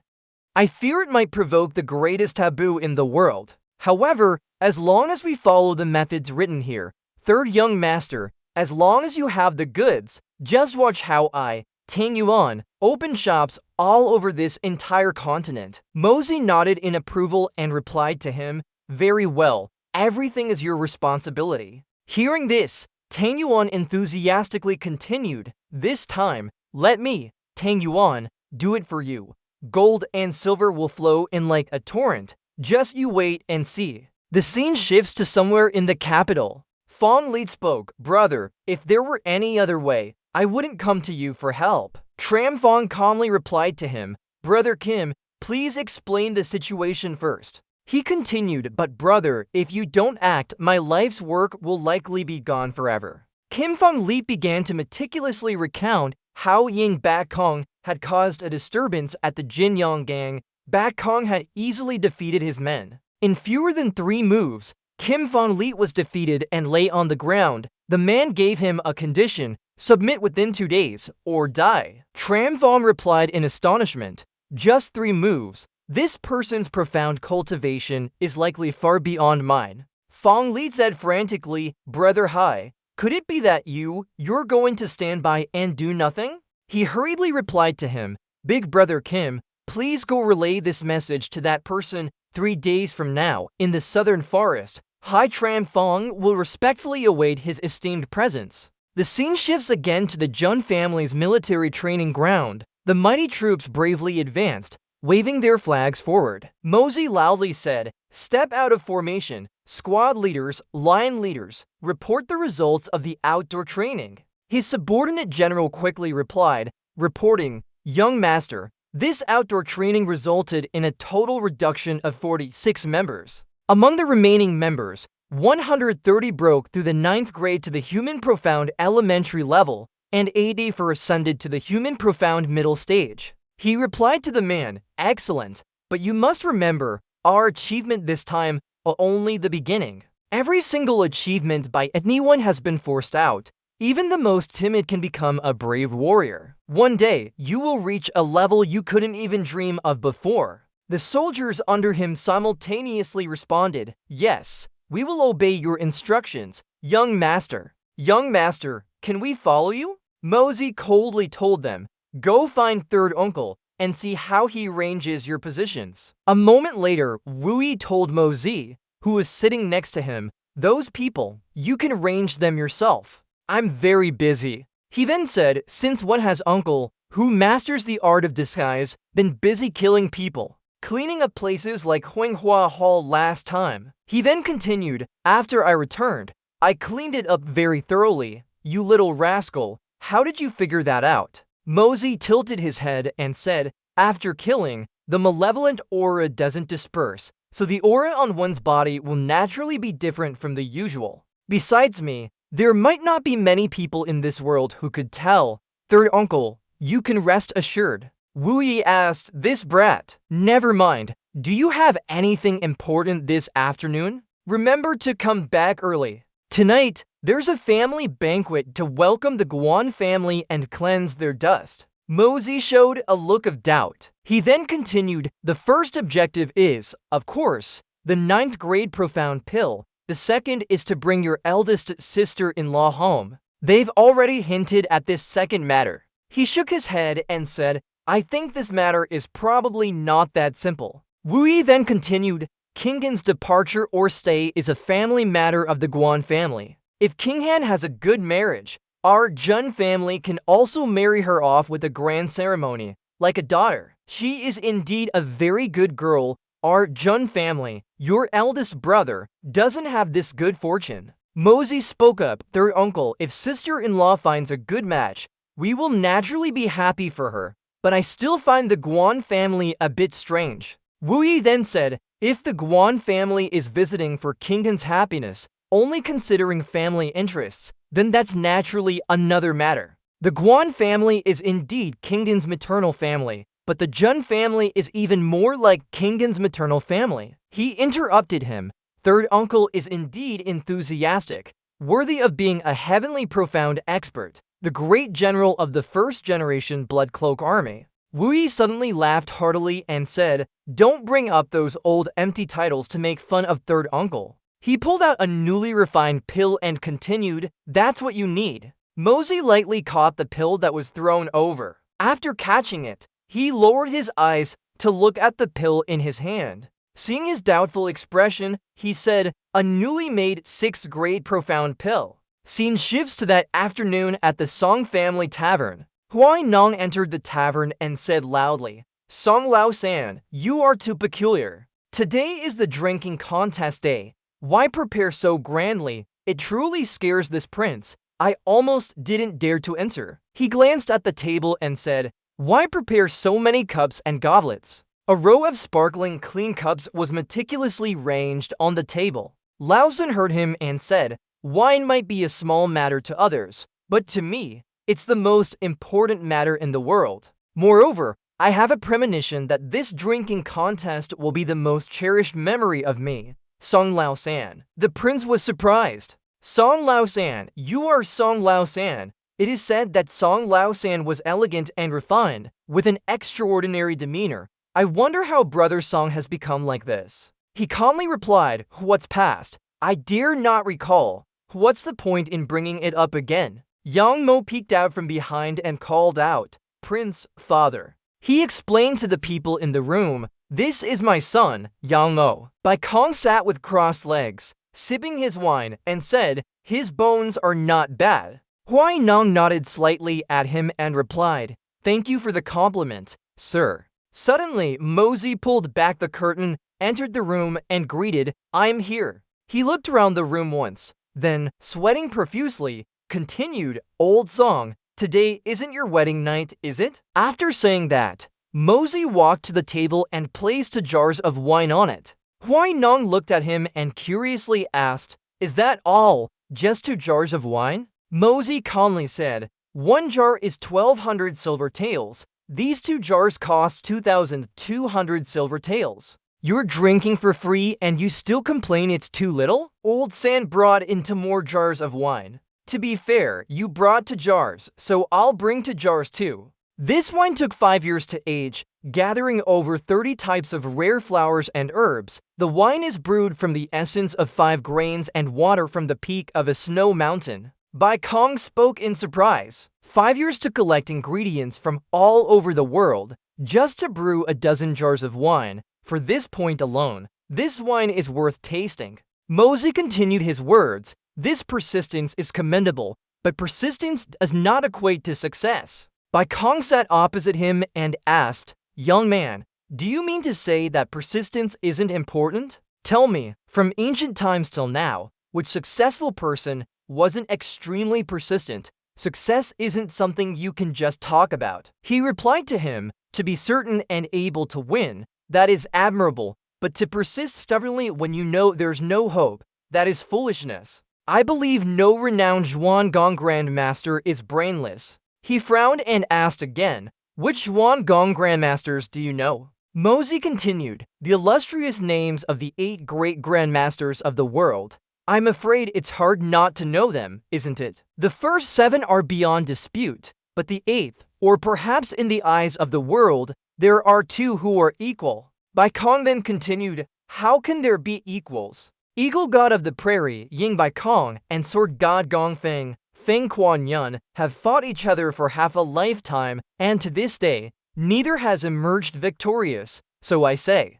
I fear it might provoke the greatest taboo in the world. However, as long as we follow the methods written here, third young master, as long as you have the goods, just watch how I, Tang Yuan, open shops all over this entire continent." Mosey nodded in approval and replied to him, "Very well, everything is your responsibility." Hearing this, Tang Yuan enthusiastically continued, "This time, let me, Tang Yuan, do it for you. Gold and silver will flow in like a torrent. Just you wait and see." The scene shifts to somewhere in the capital. Fong Li spoke, "Brother, if there were any other way, I wouldn't come to you for help." Tram Fong calmly replied to him, "Brother Kim, please explain the situation first." He continued, "But brother, if you don't act, my life's work will likely be gone forever." Kim Fong Li began to meticulously recount how Ying Bat Kong had caused a disturbance at the Jinyang gang. Bat Kong had easily defeated his men. In fewer than 3 moves, Kim Fong Li was defeated and lay on the ground. The man gave him a condition: submit within 2 days, or die. Tram Fong replied in astonishment, "Just 3 moves? This person's profound cultivation is likely far beyond mine." Fong Li said frantically, "Brother Hai, could it be that you're going to stand by and do nothing?" He hurriedly replied to him, "Big brother Kim, please go relay this message to that person 3 days from now in the southern forest. Hai Tram Fong will respectfully await his esteemed presence." The scene shifts again to the Jun family's military training ground. The mighty troops bravely advanced, waving their flags forward. Mosey loudly said, "Step out of formation. Squad leaders, line leaders, report the results of the outdoor training." His subordinate general quickly replied, reporting, "Young master, this outdoor training resulted in a total reduction of 46 members. Among the remaining members, 130 broke through the 9th grade to the Human Profound elementary level, and 84 ascended to the Human Profound middle stage." He replied to the man, "Excellent, but you must remember, our achievement this time are only the beginning. Every single achievement by anyone has been forced out. Even the most timid can become a brave warrior. One day, you will reach a level you couldn't even dream of before." The soldiers under him simultaneously responded, "Yes, we will obey your instructions, young master." "Young master, can we follow you?" Mosey coldly told them, "Go find third uncle and see how he arranges your positions." A moment later, Wu Yi told Mosey, who was sitting next to him, "Those people, you can arrange them yourself. I'm very busy." He then said, "Since one has uncle, who masters the art of disguise, been busy killing people, cleaning up places like Huanghua Hall last time." He then continued, "After I returned, I cleaned it up very thoroughly. You little rascal, how did you figure that out?" Mosey tilted his head and said, "After killing, the malevolent aura doesn't disperse, so the aura on one's body will naturally be different from the usual. Besides me, there might not be many people in this world who could tell. Third uncle, you can rest assured." Wu Yi asked, "This brat, never mind, do you have anything important this afternoon? Remember to come back early. Tonight, there's a family banquet to welcome the Guan family and cleanse their dust." Mosey showed a look of doubt. He then continued, "The first objective is, of course, the 9th grade profound pill. The second is to bring your eldest sister-in-law home. They've already hinted at this second matter." He shook his head and said, "I think this matter is probably not that simple." Wu Yi then continued, "King Han's departure or stay is a family matter of the Guan family. If King Han has a good marriage, our Jun family can also marry her off with a grand ceremony, like a daughter. She is indeed a very good girl. Our Jun family, your eldest brother, doesn't have this good fortune. Mosey spoke up, third uncle, if sister-in-law finds a good match, we will naturally be happy for her, but I still find the Guan family a bit strange. Wu Yi then said, if the Guan family is visiting for Kingdon's happiness, only considering family interests, then that's naturally another matter. The Guan family is indeed Kingdon's maternal family, but the Jun family is even more like Kingdon's maternal family. He interrupted him. Third uncle is indeed enthusiastic, worthy of being a heavenly profound expert, the great general of the first-generation Blood Cloak army. Wu Yi suddenly laughed heartily and said, don't bring up those old empty titles to make fun of third uncle. He pulled out a newly refined pill and continued, that's what you need. Mosey lightly caught the pill that was thrown over. After catching it, he lowered his eyes to look at the pill in his hand. Seeing his doubtful expression, he said, a newly made 6th grade profound pill. Scene shifts to that afternoon at the Song family tavern. Huai Nong entered the tavern and said loudly, Song Lao-san, you are too peculiar. Today is the drinking contest day. Why prepare so grandly? It truly scares this prince. I almost didn't dare to enter. He glanced at the table and said, why prepare so many cups and goblets? A row of sparkling clean cups was meticulously ranged on the table. Lao-san heard him and said, wine might be a small matter to others, but to me, it's the most important matter in the world. Moreover, I have a premonition that this drinking contest will be the most cherished memory of me. Song Lao-san. The prince was surprised. Song Lao-san, you are Song Lao-san. It is said that Song Lao-san was elegant and refined, with an extraordinary demeanor. I wonder how Brother Song has become like this. He calmly replied, what's past? I dare not recall. What's the point in bringing it up again? Yang Mo peeked out from behind and called out, Prince, father. He explained to the people in the room, this is my son, Yang Mo. Bai Kong sat with crossed legs, sipping his wine, and said, his bones are not bad. Huai Nong nodded slightly at him and replied, thank you for the compliment, sir. Suddenly, Mosey pulled back the curtain, entered the room, and greeted, I'm here. He looked around the room once, then, sweating profusely, continued, old song, today isn't your wedding night, is it? After saying that, Mosey walked to the table and placed 2 jars of wine on it. Huai Nong looked at him and curiously asked, is that all, just 2 jars of wine? Mosey calmly said, 1 jar is 1,200 silver taels. These 2 jars cost 2,200 silver taels. You're drinking for free and you still complain it's too little? Old San brought into more jars of wine. To be fair, you brought 2 jars, so I'll bring 2 jars too. This wine took 5 years to age, gathering over 30 types of rare flowers and herbs. The wine is brewed from the essence of 5 grains and water from the peak of a snow mountain. Bai Kong spoke in surprise. 5 years to collect ingredients from all over the world, just to brew a dozen jars of wine. For this point alone, this wine is worth tasting. Mosey continued his words, this persistence is commendable, but persistence does not equate to success. Bai Kong sat opposite him and asked, young man, do you mean to say that persistence isn't important? Tell me, from ancient times till now, which successful person wasn't extremely persistent? Success isn't something you can just talk about. He replied to him, to be certain and able to win, that is admirable, but to persist stubbornly when you know there's no hope, that is foolishness. I believe no renowned Zhuan Gong Grandmaster is brainless. He frowned and asked again, which Zhuan Gong Grandmasters do you know? Mosey continued, the illustrious names of the 8 great Grandmasters of the world. I'm afraid it's hard not to know them, isn't it? The first 7 are beyond dispute, but the 8th, or perhaps in the eyes of the world, there are 2 who are equal. Bai Kong then continued, how can there be equals? Eagle God of the Prairie, Ying Bai Kong, and Sword God Gong Feng, Feng Quan Yun, have fought each other for half a lifetime, and to this day, neither has emerged victorious, so I say.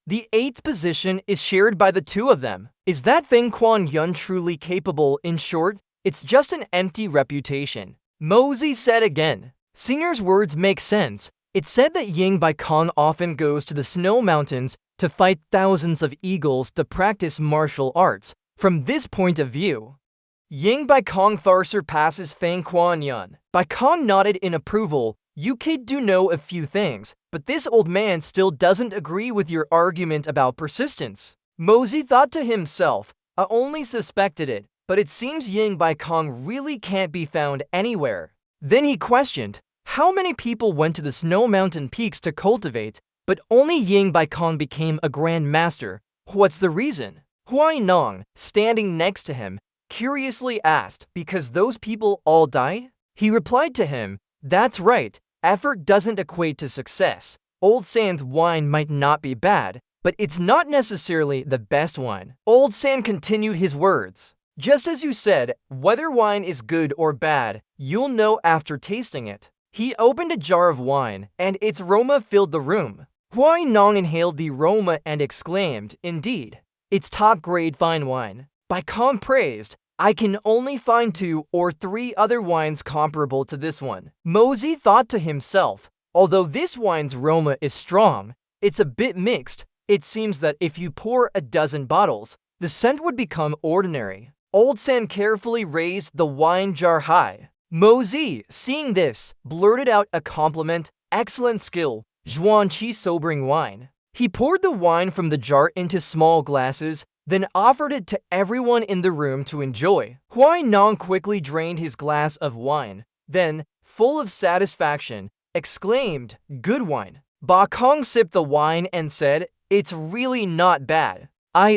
The 8th position is shared by the 2 of them. Is that Feng Quan Yun truly capable? In short, it's just an empty reputation. Mosey said again. Singer's words make sense. It's said that Ying Baikong often goes to the snow mountains to fight thousands of eagles to practice martial arts. From this point of view, Ying Baikong far surpasses Fang Kuan-yun. Baikong nodded in approval. You kid do know a few things, but this old man still doesn't agree with your argument about persistence. Mosey thought to himself, I only suspected it, but it seems Ying Baikong really can't be found anywhere. Then he questioned, how many people went to the snow mountain peaks to cultivate, but only Ying Baikong became a grand master? What's the reason? Huai Nong, standing next to him, curiously asked, because those people all died? He replied to him, that's right, effort doesn't equate to success. Old Sand's wine might not be bad, but it's not necessarily the best wine. Old Sand continued his words. Just as you said, whether wine is good or bad, you'll know after tasting it. He opened a jar of wine, and its aroma filled the room. Huai Nong inhaled the aroma and exclaimed, indeed, it's top-grade fine wine. Baikong praised, I can only find 2 or 3 other wines comparable to this one. Mosey thought to himself, although this wine's aroma is strong, it's a bit mixed. It seems that if you pour a dozen bottles, the scent would become ordinary. Old San carefully raised the wine jar high. Mosey, seeing this, blurted out a compliment, excellent skill, Zhuangqi sobering wine. He poured the wine from the jar into small glasses, then offered it to everyone in the room to enjoy. Huai Nong quickly drained his glass of wine, then, full of satisfaction, exclaimed, good wine. Ba Kong sipped the wine and said, it's really not bad.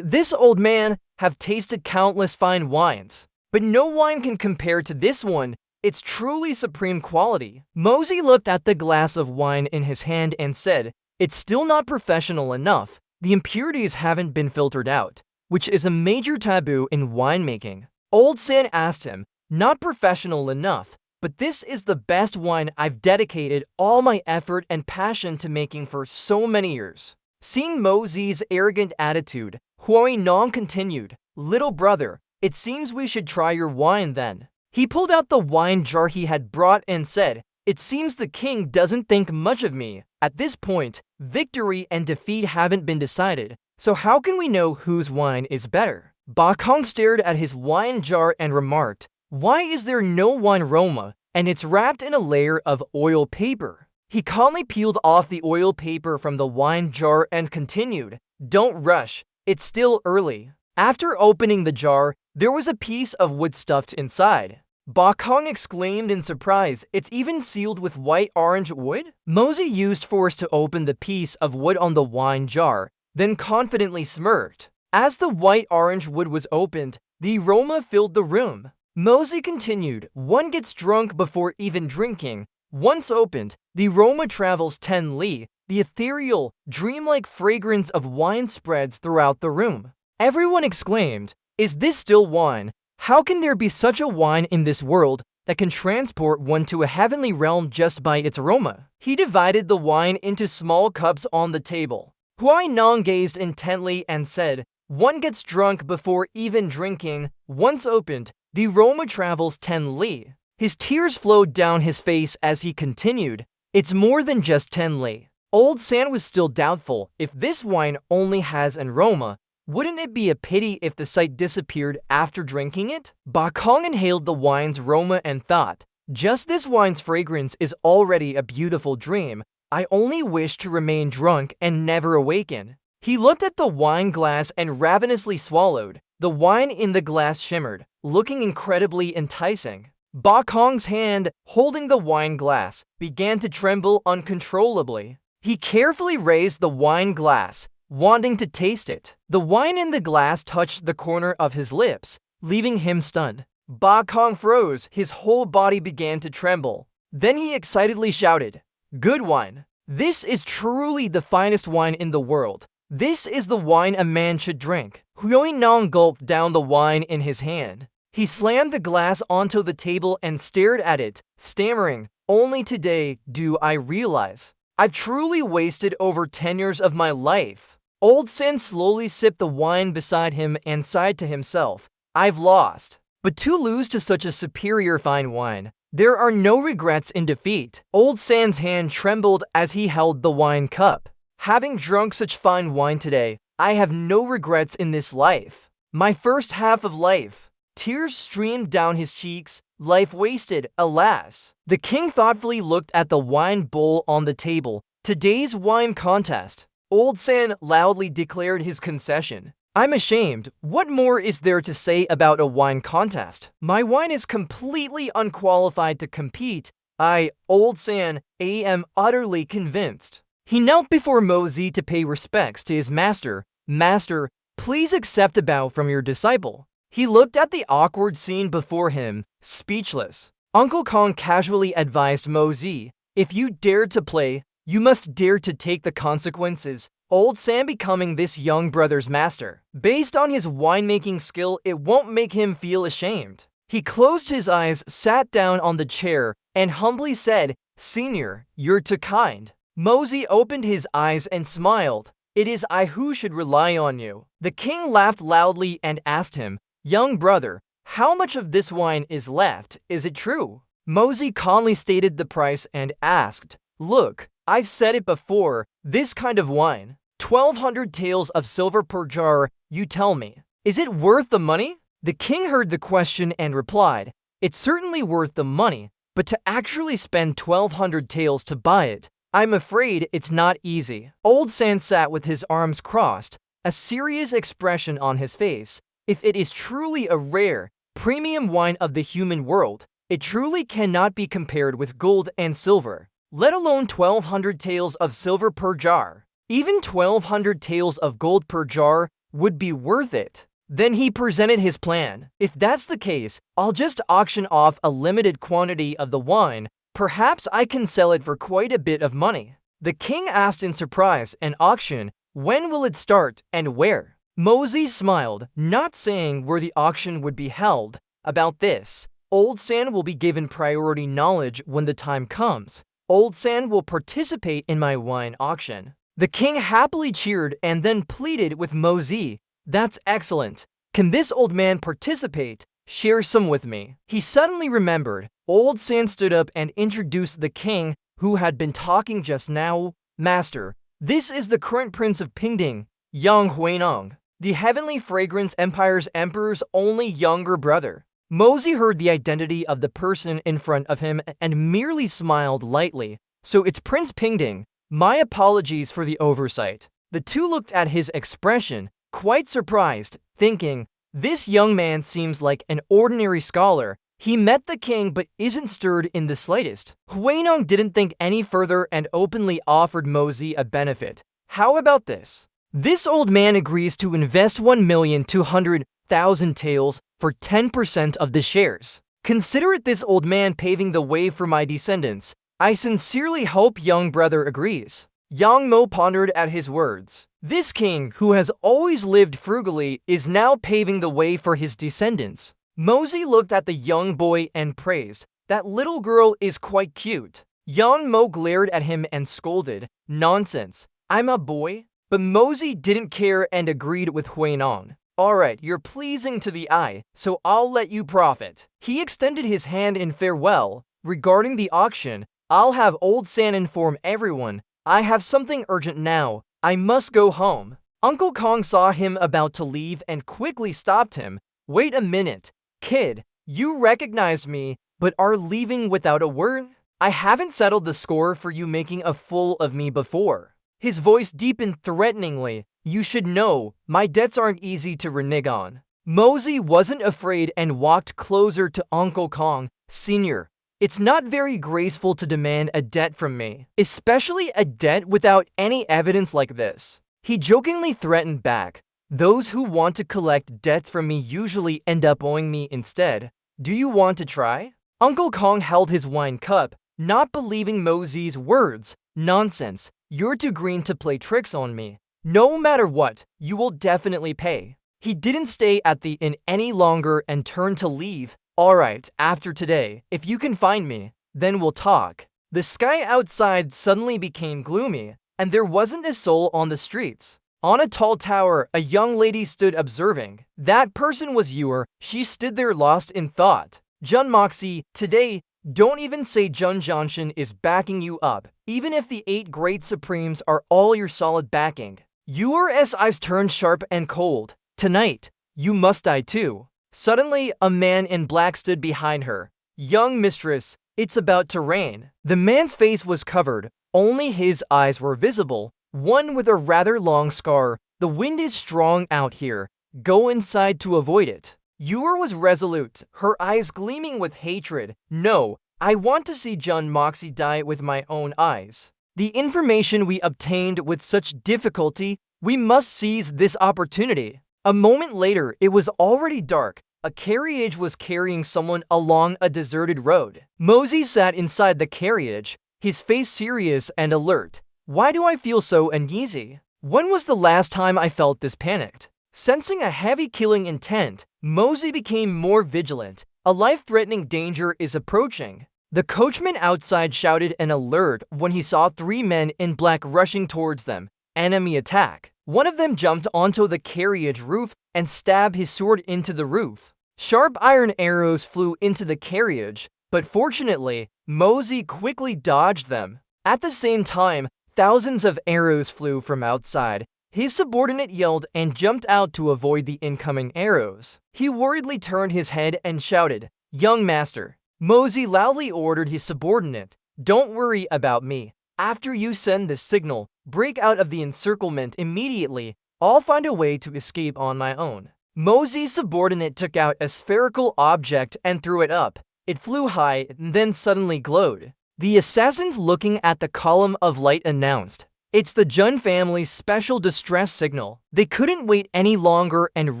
This old man, have tasted countless fine wines, but no wine can compare to this one. It's truly supreme quality. Mosey looked at the glass of wine in his hand and said, it's still not professional enough. The impurities haven't been filtered out, which is a major taboo in winemaking. Old Sin asked him, not professional enough, but this is the best wine I've dedicated all my effort and passion to making for so many years. Seeing Mosey's arrogant attitude, Huai Nong continued, little brother, it seems we should try your wine then. He pulled out the wine jar he had brought and said, it seems the king doesn't think much of me. At this point, victory and defeat haven't been decided, so how can we know whose wine is better? Ba Kong stared at his wine jar and remarked, why is there no wine aroma, and it's wrapped in a layer of oil paper? He calmly peeled off the oil paper from the wine jar and continued, don't rush, it's still early. After opening the jar, there was a piece of wood stuffed inside. Ba Kong exclaimed in surprise, it's even sealed with white-orange wood? Mosey used force to open the piece of wood on the wine jar, then confidently smirked. As the white-orange wood was opened, the aroma filled the room. Mosey continued, one gets drunk before even drinking. Once opened, the aroma travels 10 li. The ethereal, dreamlike fragrance of wine spreads throughout the room. Everyone exclaimed, is this still wine? How can there be such a wine in this world that can transport one to a heavenly realm just by its aroma? He divided the wine into small cups on the table. Huai Nong gazed intently and said, one gets drunk before even drinking. Once opened, the aroma travels 10 li. His tears flowed down his face as he continued, it's more than just 10 li. Old San was still doubtful. If this wine only has an aroma, wouldn't it be a pity if the sight disappeared after drinking it? Ba Kong inhaled the wine's aroma and thought, just this wine's fragrance is already a beautiful dream. I only wish to remain drunk and never awaken. He looked at the wine glass and ravenously swallowed. The wine in the glass shimmered, looking incredibly enticing. Ba Kong's hand, holding the wine glass, began to tremble uncontrollably. He carefully raised the wine glass, wanting to taste it. The wine in the glass touched the corner of his lips, leaving him stunned. Ba Kong froze, his whole body began to tremble. Then he excitedly shouted, good wine. This is truly the finest wine in the world. This is the wine a man should drink. Huai Nong gulped down the wine in his hand. He slammed the glass onto the table and stared at it, stammering, only today do I realize. I've truly wasted over 10 years of my life. Old Sen slowly sipped the wine beside him and sighed to himself, I've lost. But to lose to such a superior fine wine, There are no regrets in defeat. Old San's hand trembled as he held the wine cup. Having drunk such fine wine today, I have no regrets in this life. My first half of life. Tears streamed down his cheeks. Life wasted, alas. The king thoughtfully looked at the wine bowl on the table. Today's wine contest. Old San loudly declared his concession. I'm ashamed. What more is there to say about a wine contest? My wine is completely unqualified to compete. Old San, am utterly convinced. He knelt before Mosey to pay respects to his master. Master, please accept a bow from your disciple. He looked at the awkward scene before him, speechless. Uncle Kong casually advised Mosey, if you dare to play, you must dare to take the consequences. Old Sam becoming this young brother's master. Based on his winemaking skill, it won't make him feel ashamed. He closed his eyes, sat down on the chair, and humbly said, Senior, you're too kind. Mosey opened his eyes and smiled. It is I who should rely on you. The king laughed loudly and asked him, Young brother, how much of this wine is left? Is it true? Mosey calmly stated the price and asked, Look, I've said it before, this kind of wine, 1,200 taels of silver per jar, you tell me. Is it worth the money? The king heard the question and replied, It's certainly worth the money, but to actually spend 1,200 taels to buy it, I'm afraid it's not easy. Old San sat with his arms crossed, a serious expression on his face. If it is truly a rare, premium wine of the human world, it truly cannot be compared with gold and silver, let alone 1,200 taels of silver per jar. Even 1,200 taels of gold per jar would be worth it. Then he presented his plan. If that's the case, I'll just auction off a limited quantity of the wine. Perhaps I can sell it for quite a bit of money. The king asked in surprise, an auction, when will it start and where? Mosey smiled, not saying where the auction would be held. About this, Old San will be given priority knowledge when the time comes. Old San will participate in my wine auction. The king happily cheered and then pleaded with Mosey. That's excellent. Can this old man participate? Share some with me. He suddenly remembered. Old San stood up and introduced the king, who had been talking just now. Master, this is the current prince of Pingding, Yang Huinong, the heavenly fragrance empire's emperor's only younger brother. Mosey heard the identity of the person in front of him and merely smiled lightly. So it's Prince Pingding. My apologies for the oversight. The two looked at his expression, quite surprised, thinking, this young man seems like an ordinary scholar. He met the king but isn't stirred in the slightest. Huinong didn't think any further and openly offered Mosey a benefit. How about this? This old man agrees to invest 1,200,000 taels for 10% of the shares. Consider it this old man paving the way for my descendants. I sincerely hope young brother agrees. Yang Mo pondered at his words. This king, who has always lived frugally, is now paving the way for his descendants. Mosey looked at the young boy and praised, that little girl is quite cute. Yang Mo glared at him and scolded, nonsense, I'm a boy? But Mosey didn't care and agreed with Huinong. Alright, you're pleasing to the eye, so I'll let you profit. He extended his hand in farewell. Regarding the auction, I'll have Old San inform everyone. I have something urgent now. I must go home. Uncle Kong saw him about to leave and quickly stopped him. Wait a minute. Kid, you recognized me, but are leaving without a word? I haven't settled the score for you making a fool of me before. His voice deepened threateningly. You should know, my debts aren't easy to renege on. Mosey wasn't afraid and walked closer to Uncle Kong. Senior, it's not very graceful to demand a debt from me, especially a debt without any evidence like this. He jokingly threatened back. Those who want to collect debts from me usually end up owing me instead. Do you want to try? Uncle Kong held his wine cup, not believing Mosey's words. Nonsense, you're too green to play tricks on me. No matter what, you will definitely pay. He didn't stay at the inn any longer and turned to leave. Alright, after today, if you can find me, then we'll talk. The sky outside suddenly became gloomy, and there wasn't a soul on the streets. On a tall tower, a young lady stood observing. That person was Ewer. She stood there lost in thought. Jun Moxie, today, Don't even say Jun Jianshin is backing you up, even if the 8 Great Supremes are all your solid backing. Your eyes turn sharp and cold. Tonight, you must die too. Suddenly, a man in black stood behind her. Young mistress, it's about to rain. The man's face was covered, only his eyes were visible, one with a rather long scar. The wind is strong out here. Go inside to avoid it. Yur was resolute, her eyes gleaming with hatred. No, I want to see Jun Moxie die with my own eyes. The information we obtained with such difficulty, we must seize this opportunity. A moment later, it was already dark. A carriage was carrying someone along a deserted road. Mosey sat inside the carriage, his face serious and alert. Why do I feel so uneasy? When was the last time I felt this panicked? Sensing a heavy killing intent, Mosey became more vigilant. A life-threatening danger is approaching. The coachman outside shouted an alert when he saw 3 men in black rushing towards them. Enemy attack. One of them jumped onto the carriage roof and stabbed his sword into the roof. Sharp iron arrows flew into the carriage, but fortunately, Mosey quickly dodged them. At the same time, thousands of arrows flew from outside. His subordinate yelled and jumped out to avoid the incoming arrows. He worriedly turned his head and shouted, "Young master." Mosey loudly ordered his subordinate, "Don't worry about me. After you send the signal, break out of the encirclement immediately. I'll find a way to escape on my own." Mosey's subordinate took out a spherical object and threw it up. It flew high and then suddenly glowed. The assassins looking at the column of light announced, "It's the Jun family's special distress signal." They couldn't wait any longer and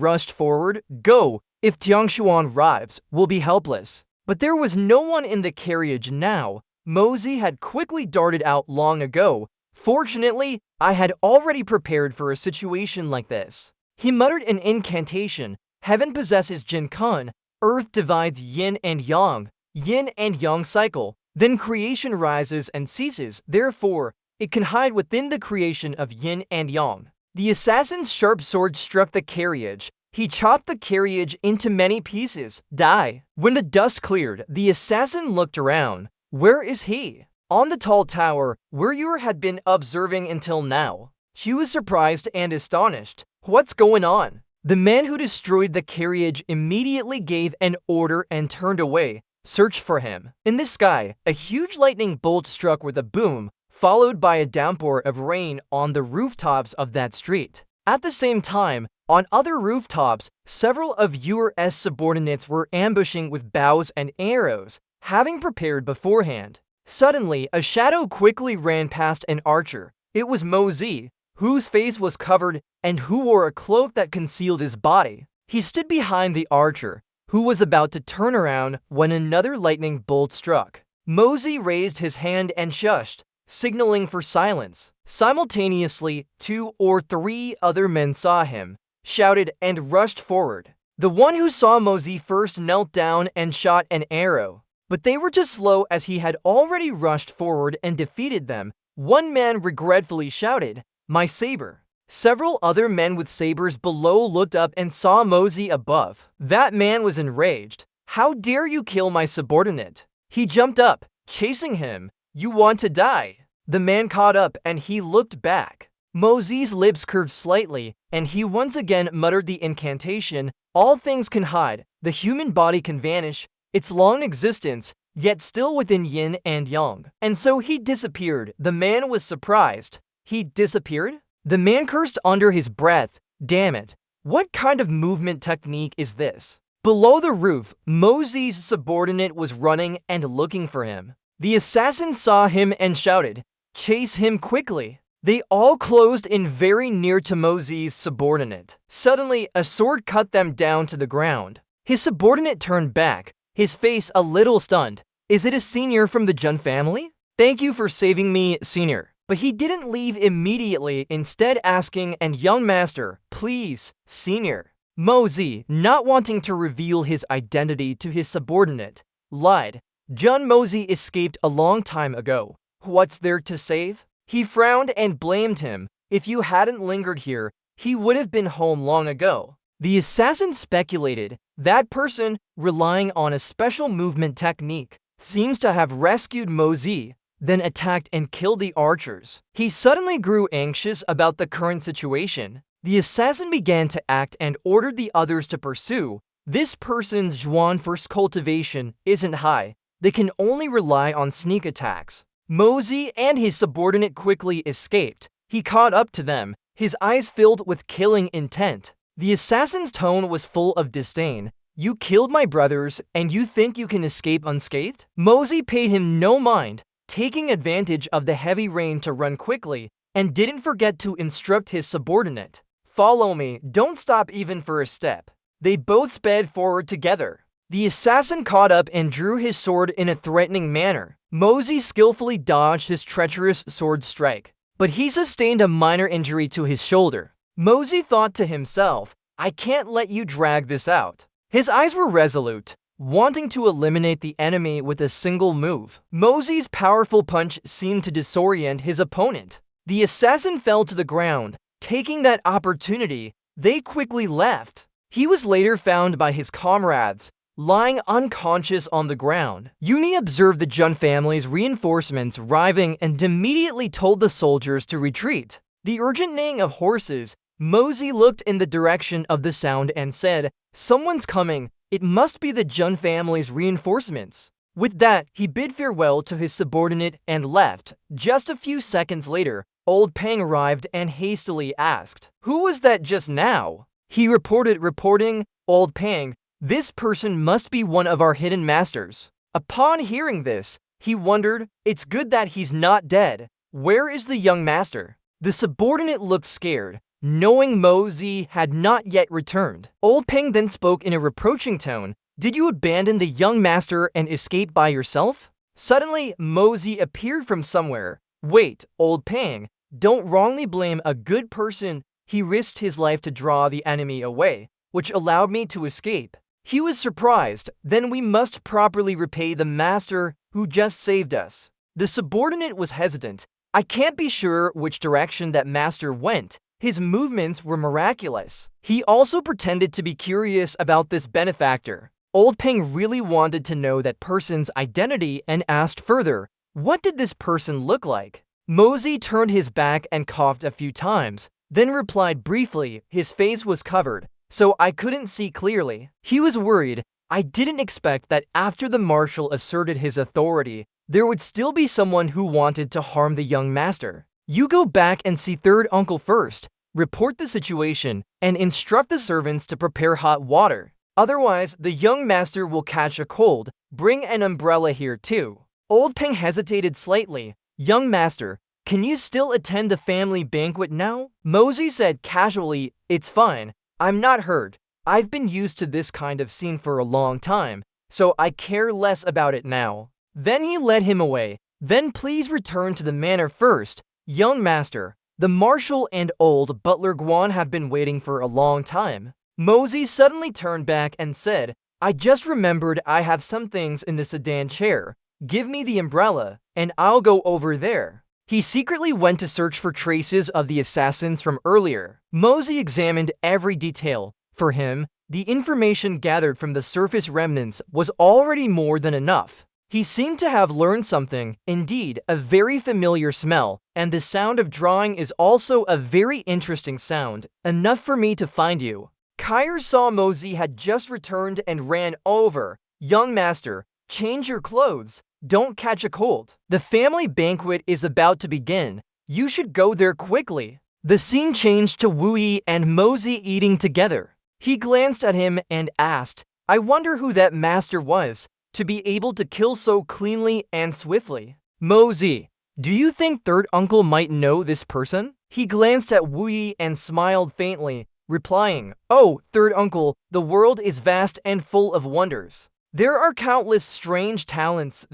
rushed forward. "Go! If Tiangshuan arrives, we'll be helpless." But there was no one in the carriage now. Mosey had quickly darted out long ago. Fortunately, I had already prepared for a situation like this. He muttered an incantation. Heaven possesses Jin Kun. Earth divides yin and yang cycle. Then creation rises and ceases. Therefore, it can hide within the creation of yin and yang. The assassin's sharp sword struck the carriage. He chopped the carriage into many pieces. Die. When the dust cleared, the assassin looked around. Where is he? On the tall tower, where Yur had been observing until now. She was surprised and astonished. What's going on? The man who destroyed the carriage immediately gave an order and turned away. Search for him. In the sky, a huge lightning bolt struck with a boom, followed by a downpour of rain on the rooftops of that street. At the same time, on other rooftops, several of Yur's subordinates were ambushing with bows and arrows, having prepared beforehand. Suddenly, a shadow quickly ran past an archer. It was Mosey, whose face was covered and who wore a cloak that concealed his body. He stood behind the archer, who was about to turn around when another lightning bolt struck. Mosey raised his hand and shushed, signaling for silence. Simultaneously, 2 or 3 other men saw him, shouted, and rushed forward. The one who saw Mosey first knelt down and shot an arrow, but they were too slow as he had already rushed forward and defeated them. One man regretfully shouted, "My saber." Several other men with sabers below looked up and saw Mosey above. That man was enraged. "How dare you kill my subordinate?" He jumped up, chasing him. "You want to die." The man caught up and he looked back. Mosey's lips curved slightly, and he once again muttered the incantation. All things can hide, the human body can vanish, its long existence, yet still within yin and yang. And so he disappeared. The man was surprised. He disappeared? The man cursed under his breath. Damn it. What kind of movement technique is this? Below the roof, Mosey's subordinate was running and looking for him. The assassin saw him and shouted, "Chase him quickly." They all closed in very near to Mosey's subordinate. Suddenly, a sword cut them down to the ground. His subordinate turned back, his face a little stunned. "Is it a senior from the Jun family?" "Thank you for saving me, senior." But he didn't leave immediately, instead asking, "And young master, please, senior." Mosey, not wanting to reveal his identity to his subordinate, lied. Jun Mosey escaped a long time ago. What's there to save? He frowned and blamed him. If you hadn't lingered here, he would have been home long ago. The assassin speculated, that person, relying on a special movement technique, seems to have rescued Mosey, then attacked and killed the archers. He suddenly grew anxious about the current situation. The assassin began to act and ordered the others to pursue. This person's Zhuan First cultivation isn't high. They can only rely on sneak attacks. Mosey and his subordinate quickly escaped. He caught up to them, his eyes filled with killing intent. The assassin's tone was full of disdain. "You killed my brothers, and you think you can escape unscathed?" Mosey paid him no mind, taking advantage of the heavy rain to run quickly, and didn't forget to instruct his subordinate. "Follow me, don't stop even for a step." They both sped forward together. The assassin caught up and drew his sword in a threatening manner. Mosey skillfully dodged his treacherous sword strike, but he sustained a minor injury to his shoulder. Mosey thought to himself, "I can't let you drag this out." His eyes were resolute, wanting to eliminate the enemy with a single move. Mosey's powerful punch seemed to disorient his opponent. The assassin fell to the ground. Taking that opportunity, they quickly left. He was later found by his comrades, lying unconscious on the ground. Uni observed the Jun family's reinforcements arriving and immediately told the soldiers to retreat. The urgent neighing of horses, Mosey looked in the direction of the sound and said, "Someone's coming. It must be the Jun family's reinforcements." With that, he bid farewell to his subordinate and left. Just a few seconds later, Old Peng arrived and hastily asked, "Who was that just now?" He reporting, "Old Peng, this person must be one of our hidden masters." Upon hearing this, he wondered, "It's good that he's not dead. Where is the young master?" The subordinate looked scared, knowing Mosey had not yet returned. Old Peng then spoke in a reproaching tone, "Did you abandon the young master and escape by yourself?" Suddenly, Mosey appeared from somewhere. "Wait, Old Peng, don't wrongly blame a good person. He risked his life to draw the enemy away, which allowed me to escape." He was surprised. "Then we must properly repay the master who just saved us." The subordinate was hesitant. "I can't be sure which direction that master went. His movements were miraculous." He also pretended to be curious about this benefactor. Old Peng really wanted to know that person's identity and asked further, "What did this person look like?" Mosey turned his back and coughed a few times, then replied briefly. "His face was covered, so I couldn't see clearly." He was worried. "I didn't expect that after the marshal asserted his authority, there would still be someone who wanted to harm the young master. You go back and see third uncle first, report the situation, and instruct the servants to prepare hot water. Otherwise, the young master will catch a cold. Bring an umbrella here too." Old Peng hesitated slightly. "Young master, can you still attend the family banquet now?" Mosey said casually, "It's fine. I'm not hurt. I've been used to this kind of scene for a long time, so I care less about it now." Then he led him away. "Then please return to the manor first. Young master, the marshal and old butler Guan have been waiting for a long time." Mosey suddenly turned back and said, "I just remembered I have some things in the sedan chair. Give me the umbrella, and I'll go over there." He secretly went to search for traces of the assassins from earlier. Mosey examined every detail. For him, the information gathered from the surface remnants was already more than enough. He seemed to have learned something, indeed, a very familiar smell, and the sound of drawing is also a very interesting sound. "Enough for me to find you." Kyer saw Mosey had just returned and ran over. "Young master, change your clothes. Don't catch a cold. The family banquet is about to begin. You should go there quickly." The scene changed to Wu Yi and Mosey eating together. He glanced at him and asked, "I wonder who that master was, to be able to kill so cleanly and swiftly." "Mosey, do you think third uncle might know this person?" He glanced at Wu Yi and smiled faintly, replying, "Oh, third uncle, the world is vast and full of wonders. There are countless strange talents."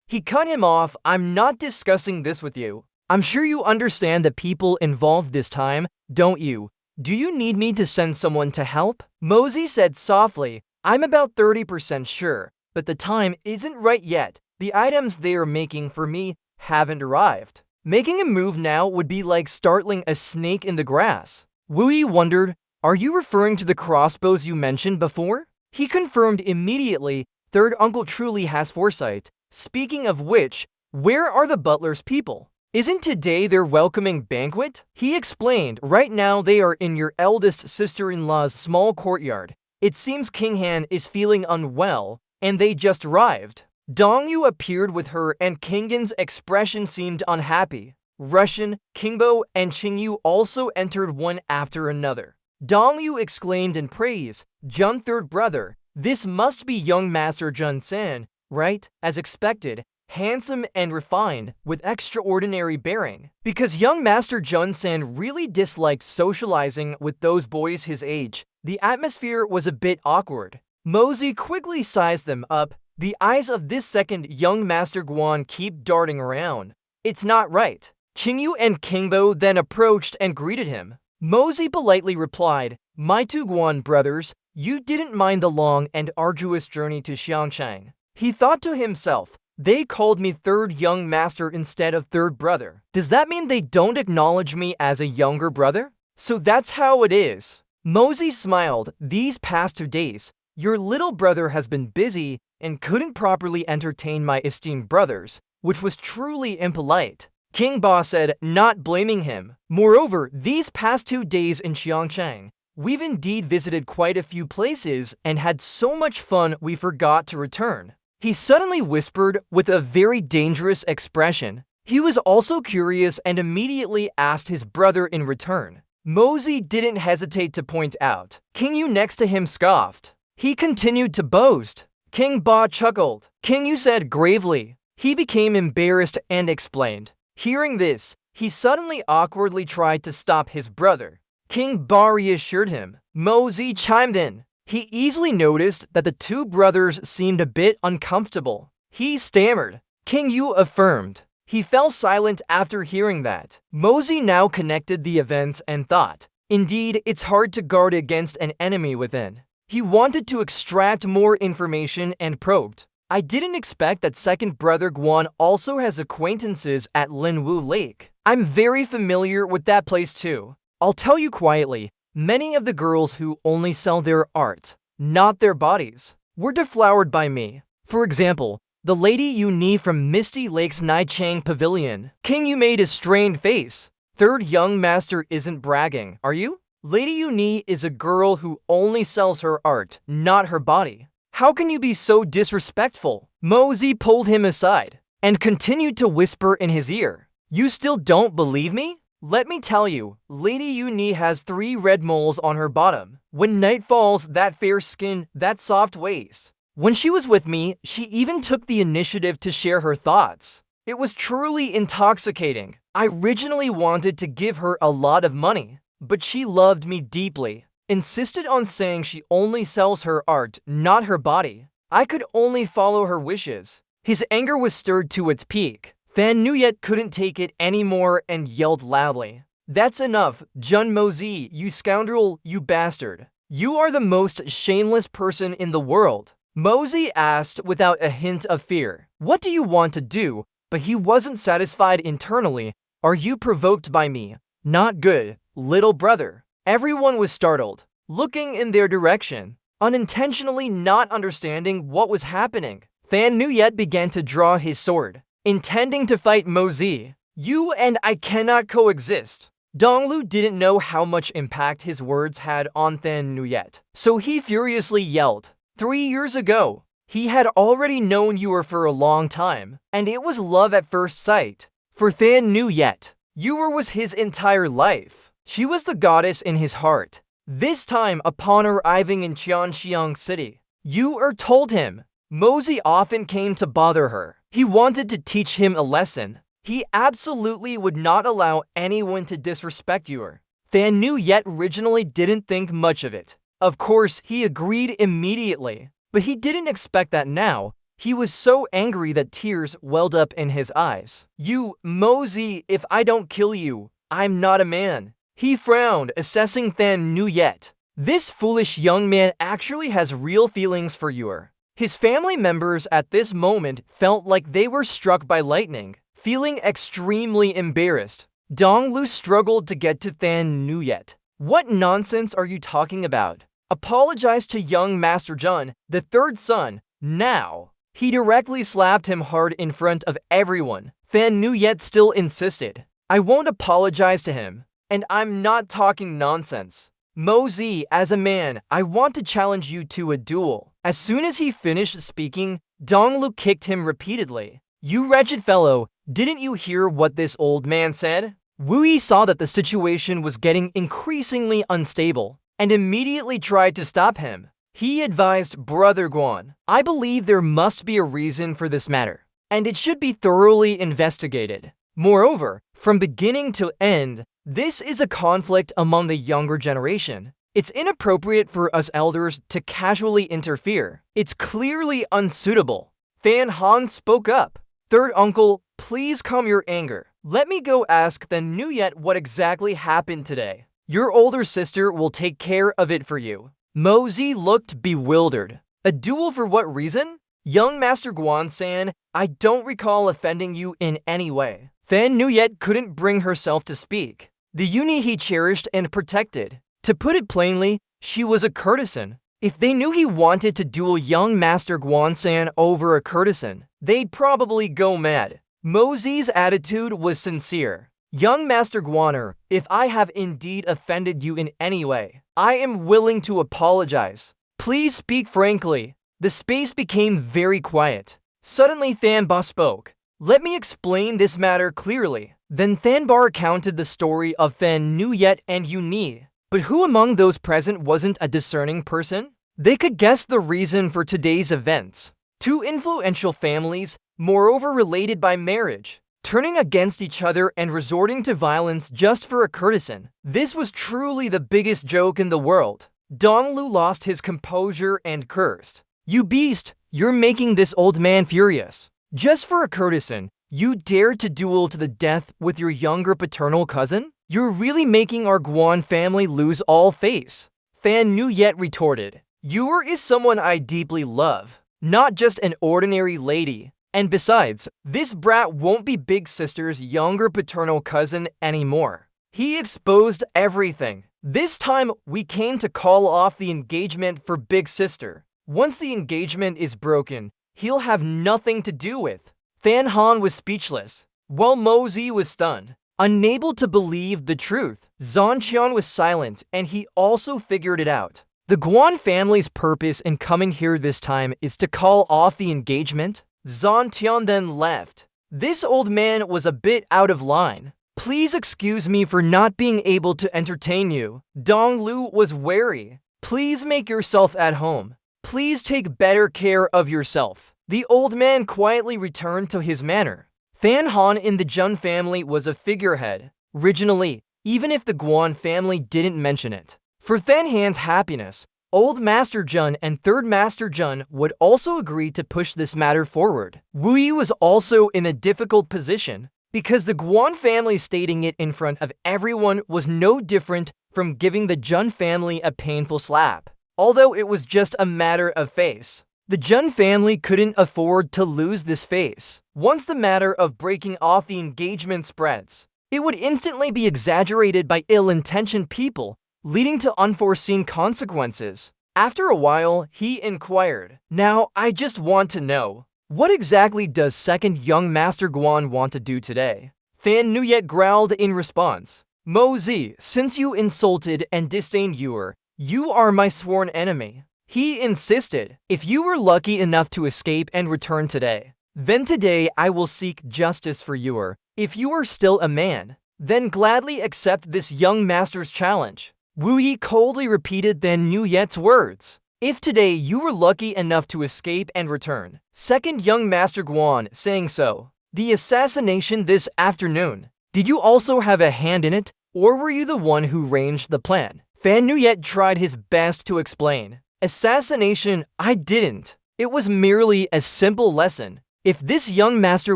He cut him off. "I'm not discussing this with you. I'm sure you understand the people involved this time, don't you? Do you need me to send someone to help?" Mosey said softly, "I'm about 30% sure, but the time isn't right yet. The items they are making for me haven't arrived. Making a move now would be like startling a snake in the grass." Wu Yi wondered, "Are you referring to the crossbows you mentioned before?" He confirmed immediately, Third uncle truly has foresight. Speaking of which, where are the butler's people? Isn't today their welcoming banquet? He explained, right now they are in your eldest sister-in-law's small courtyard. It seems King Han is feeling unwell, and they just arrived. Dongyu appeared with her and Kinggan's expression seemed unhappy. Russian, Kingbo, and Qingyu also entered one after another. Dongyu exclaimed in praise, Jun third brother, this must be young Master Jun San, right? As expected, handsome and refined, with extraordinary bearing. Because young Master Jun San really disliked socializing with those boys his age, the atmosphere was a bit awkward. Mosey quickly sized them up. The eyes of this second young Master Guan keep darting around. It's not right. Qingyu and Kingbo then approached and greeted him. Mosey politely replied, My two Guan brothers, you didn't mind the long and arduous journey to Xiangchang. He thought to himself, they called me third young master instead of third brother. Does that mean they don't acknowledge me as a younger brother? So that's how it is. Mosey smiled. These past 2 days, your little brother has been busy and couldn't properly entertain my esteemed brothers, which was truly impolite. King Ba said, not blaming him. Moreover, these past 2 days in Xiangchang, we've indeed visited quite a few places and had so much fun we forgot to return. He suddenly whispered with a very dangerous expression. He was also curious and immediately asked his brother in return. Mosey didn't hesitate to point out. King Yu next to him scoffed. He continued to boast. King Ba chuckled. King Yu said gravely. He became embarrassed and explained. Hearing this, he suddenly awkwardly tried to stop his brother. King Ba reassured him. Mosey chimed in. He easily noticed that the two brothers seemed a bit uncomfortable. He stammered. King Yu affirmed. He fell silent after hearing that. Mosey now connected the events and thought, indeed, it's hard to guard against an enemy within. He wanted to extract more information and probed. I didn't expect that second brother Guan also has acquaintances at Linwu Lake. I'm very familiar with that place too. I'll tell you quietly, many of the girls who only sell their art, not their bodies, were deflowered by me. For example, the Lady Yu from Misty Lake's Naichang Pavilion. King Yu made a strained face. Third young master isn't bragging, are you? Lady Yu is a girl who only sells her art, not her body. How can you be so disrespectful? Mosey pulled him aside and continued to whisper in his ear. You still don't believe me? Let me tell you, Lady Yu has 3 red moles on her bottom. When night falls, that fair skin, that soft waist. When she was with me, she even took the initiative to share her thoughts. It was truly intoxicating. I originally wanted to give her a lot of money, but she loved me deeply. Insisted on saying she only sells her art, not her body. I could only follow her wishes. His anger was stirred to its peak. Fan Nuyet couldn't take it anymore and yelled loudly. That's enough, Jun Mosey, you scoundrel, you bastard. You are the most shameless person in the world. Mosey asked without a hint of fear. What do you want to do? But he wasn't satisfied internally. Are you provoked by me? Not good, little brother. Everyone was startled, looking in their direction, unintentionally not understanding what was happening. Fan Nuyet began to draw his sword, intending to fight Mosey. You and I cannot coexist. Donglu didn't know how much impact his words had on Fan Nuyet, so he furiously yelled. 3 years ago, he had already known you were for a long time, and it was love at first sight. For Fan Nuyet, Yuer was his entire life. She was the goddess in his heart. This time, upon arriving in Qianxiang City, Yuer told him. Mosey often came to bother her. He wanted to teach him a lesson. He absolutely would not allow anyone to disrespect Yuer. Fan Nuyet originally didn't think much of it. Of course, he agreed immediately, but he didn't expect that now. He was so angry that tears welled up in his eyes. You, Mosey, if I don't kill you, I'm not a man. He frowned, assessing Fan Nuyet. This foolish young man actually has real feelings for Yuer. His family members at this moment felt like they were struck by lightning, feeling extremely embarrassed. Donglu struggled to get to Fan Nuyet. What nonsense are you talking about? Apologize to young Master Jun, the third son. Now, he directly slapped him hard in front of everyone. Fan Nuyet still insisted. I won't apologize to him, and I'm not talking nonsense. Mosey, as a man, I want to challenge you to a duel. As soon as he finished speaking, Donglu kicked him repeatedly. You wretched fellow, didn't you hear what this old man said? Wu Yi saw that the situation was getting increasingly unstable and immediately tried to stop him. He advised Brother Guan, I believe there must be a reason for this matter, and it should be thoroughly investigated. Moreover, from beginning to end, this is a conflict among the younger generation. It's inappropriate for us elders to casually interfere. It's clearly unsuitable. Fan Han spoke up. Third uncle, please calm your anger. Let me go ask the Nuyet what exactly happened today. Your older sister will take care of it for you. Mosey looked bewildered. A duel for what reason? Young Master Guan-san, I don't recall offending you in any way. Fan Nuyet couldn't bring herself to speak. The uni he cherished and protected. To put it plainly, she was a courtesan. If they knew he wanted to duel young Master Guan-san over a courtesan, they'd probably go mad. Mosey's attitude was sincere. Young Master Guaner, if I have indeed offended you in any way, I am willing to apologize. Please speak frankly. The space became very quiet. Suddenly Thanba spoke. Let me explain this matter clearly. Then Thanbar recounted the story of Fan Nuyet and Uni. But who among those present wasn't a discerning person? They could guess the reason for today's events. Two influential families, moreover related by marriage, turning against each other and resorting to violence just for a courtesan. This was truly the biggest joke in the world. Donglu lost his composure and cursed. You beast, you're making this old man furious. Just for a courtesan, you dared to duel to the death with your younger paternal cousin? You're really making our Guan family lose all face. Fan Nuyet retorted. Yur is someone I deeply love, not just an ordinary lady. And besides, this brat won't be Big Sister's younger paternal cousin anymore. He exposed everything. This time, we came to call off the engagement for Big Sister. Once the engagement is broken, he'll have nothing to do with. Fan Han was speechless, while Mosey was stunned. Unable to believe the truth, Zhan Qian was silent, and he also figured it out. The Guan family's purpose in coming here this time is to call off the engagement. Zhan Qian then left. This old man was a bit out of line. Please excuse me for not being able to entertain you. Donglu was wary. Please make yourself at home. Please take better care of yourself. The old man quietly returned to his manor. Fan Han in the Jun family was a figurehead, originally, even if the Guan family didn't mention it. For Fan Han's happiness, Old Master Jun and Third Master Jun would also agree to push this matter forward. Wu Yi was also in a difficult position, because the Guan family stating it in front of everyone was no different from giving the Jun family a painful slap, although it was just a matter of face. The Jun family couldn't afford to lose this face. Once the matter of breaking off the engagement spreads, it would instantly be exaggerated by ill-intentioned people, leading to unforeseen consequences. After a while, he inquired, Now, I just want to know, what exactly does second young Master Guan want to do today? Fan Nuyet growled in response, Mosey, since you insulted and disdained Yur, you are my sworn enemy. He insisted, if you were lucky enough to escape and return today, then today I will seek justice for Yur. If you are still a man, then gladly accept this young master's challenge. Wu Yi coldly repeated Fan Nuyet's words. If today you were lucky enough to escape and return, second young Master Guan saying so. The assassination this afternoon, did you also have a hand in it, or were you the one who arranged the plan? Fan Nuyet tried his best to explain. Assassination, I didn't. It was merely a simple lesson. If this young master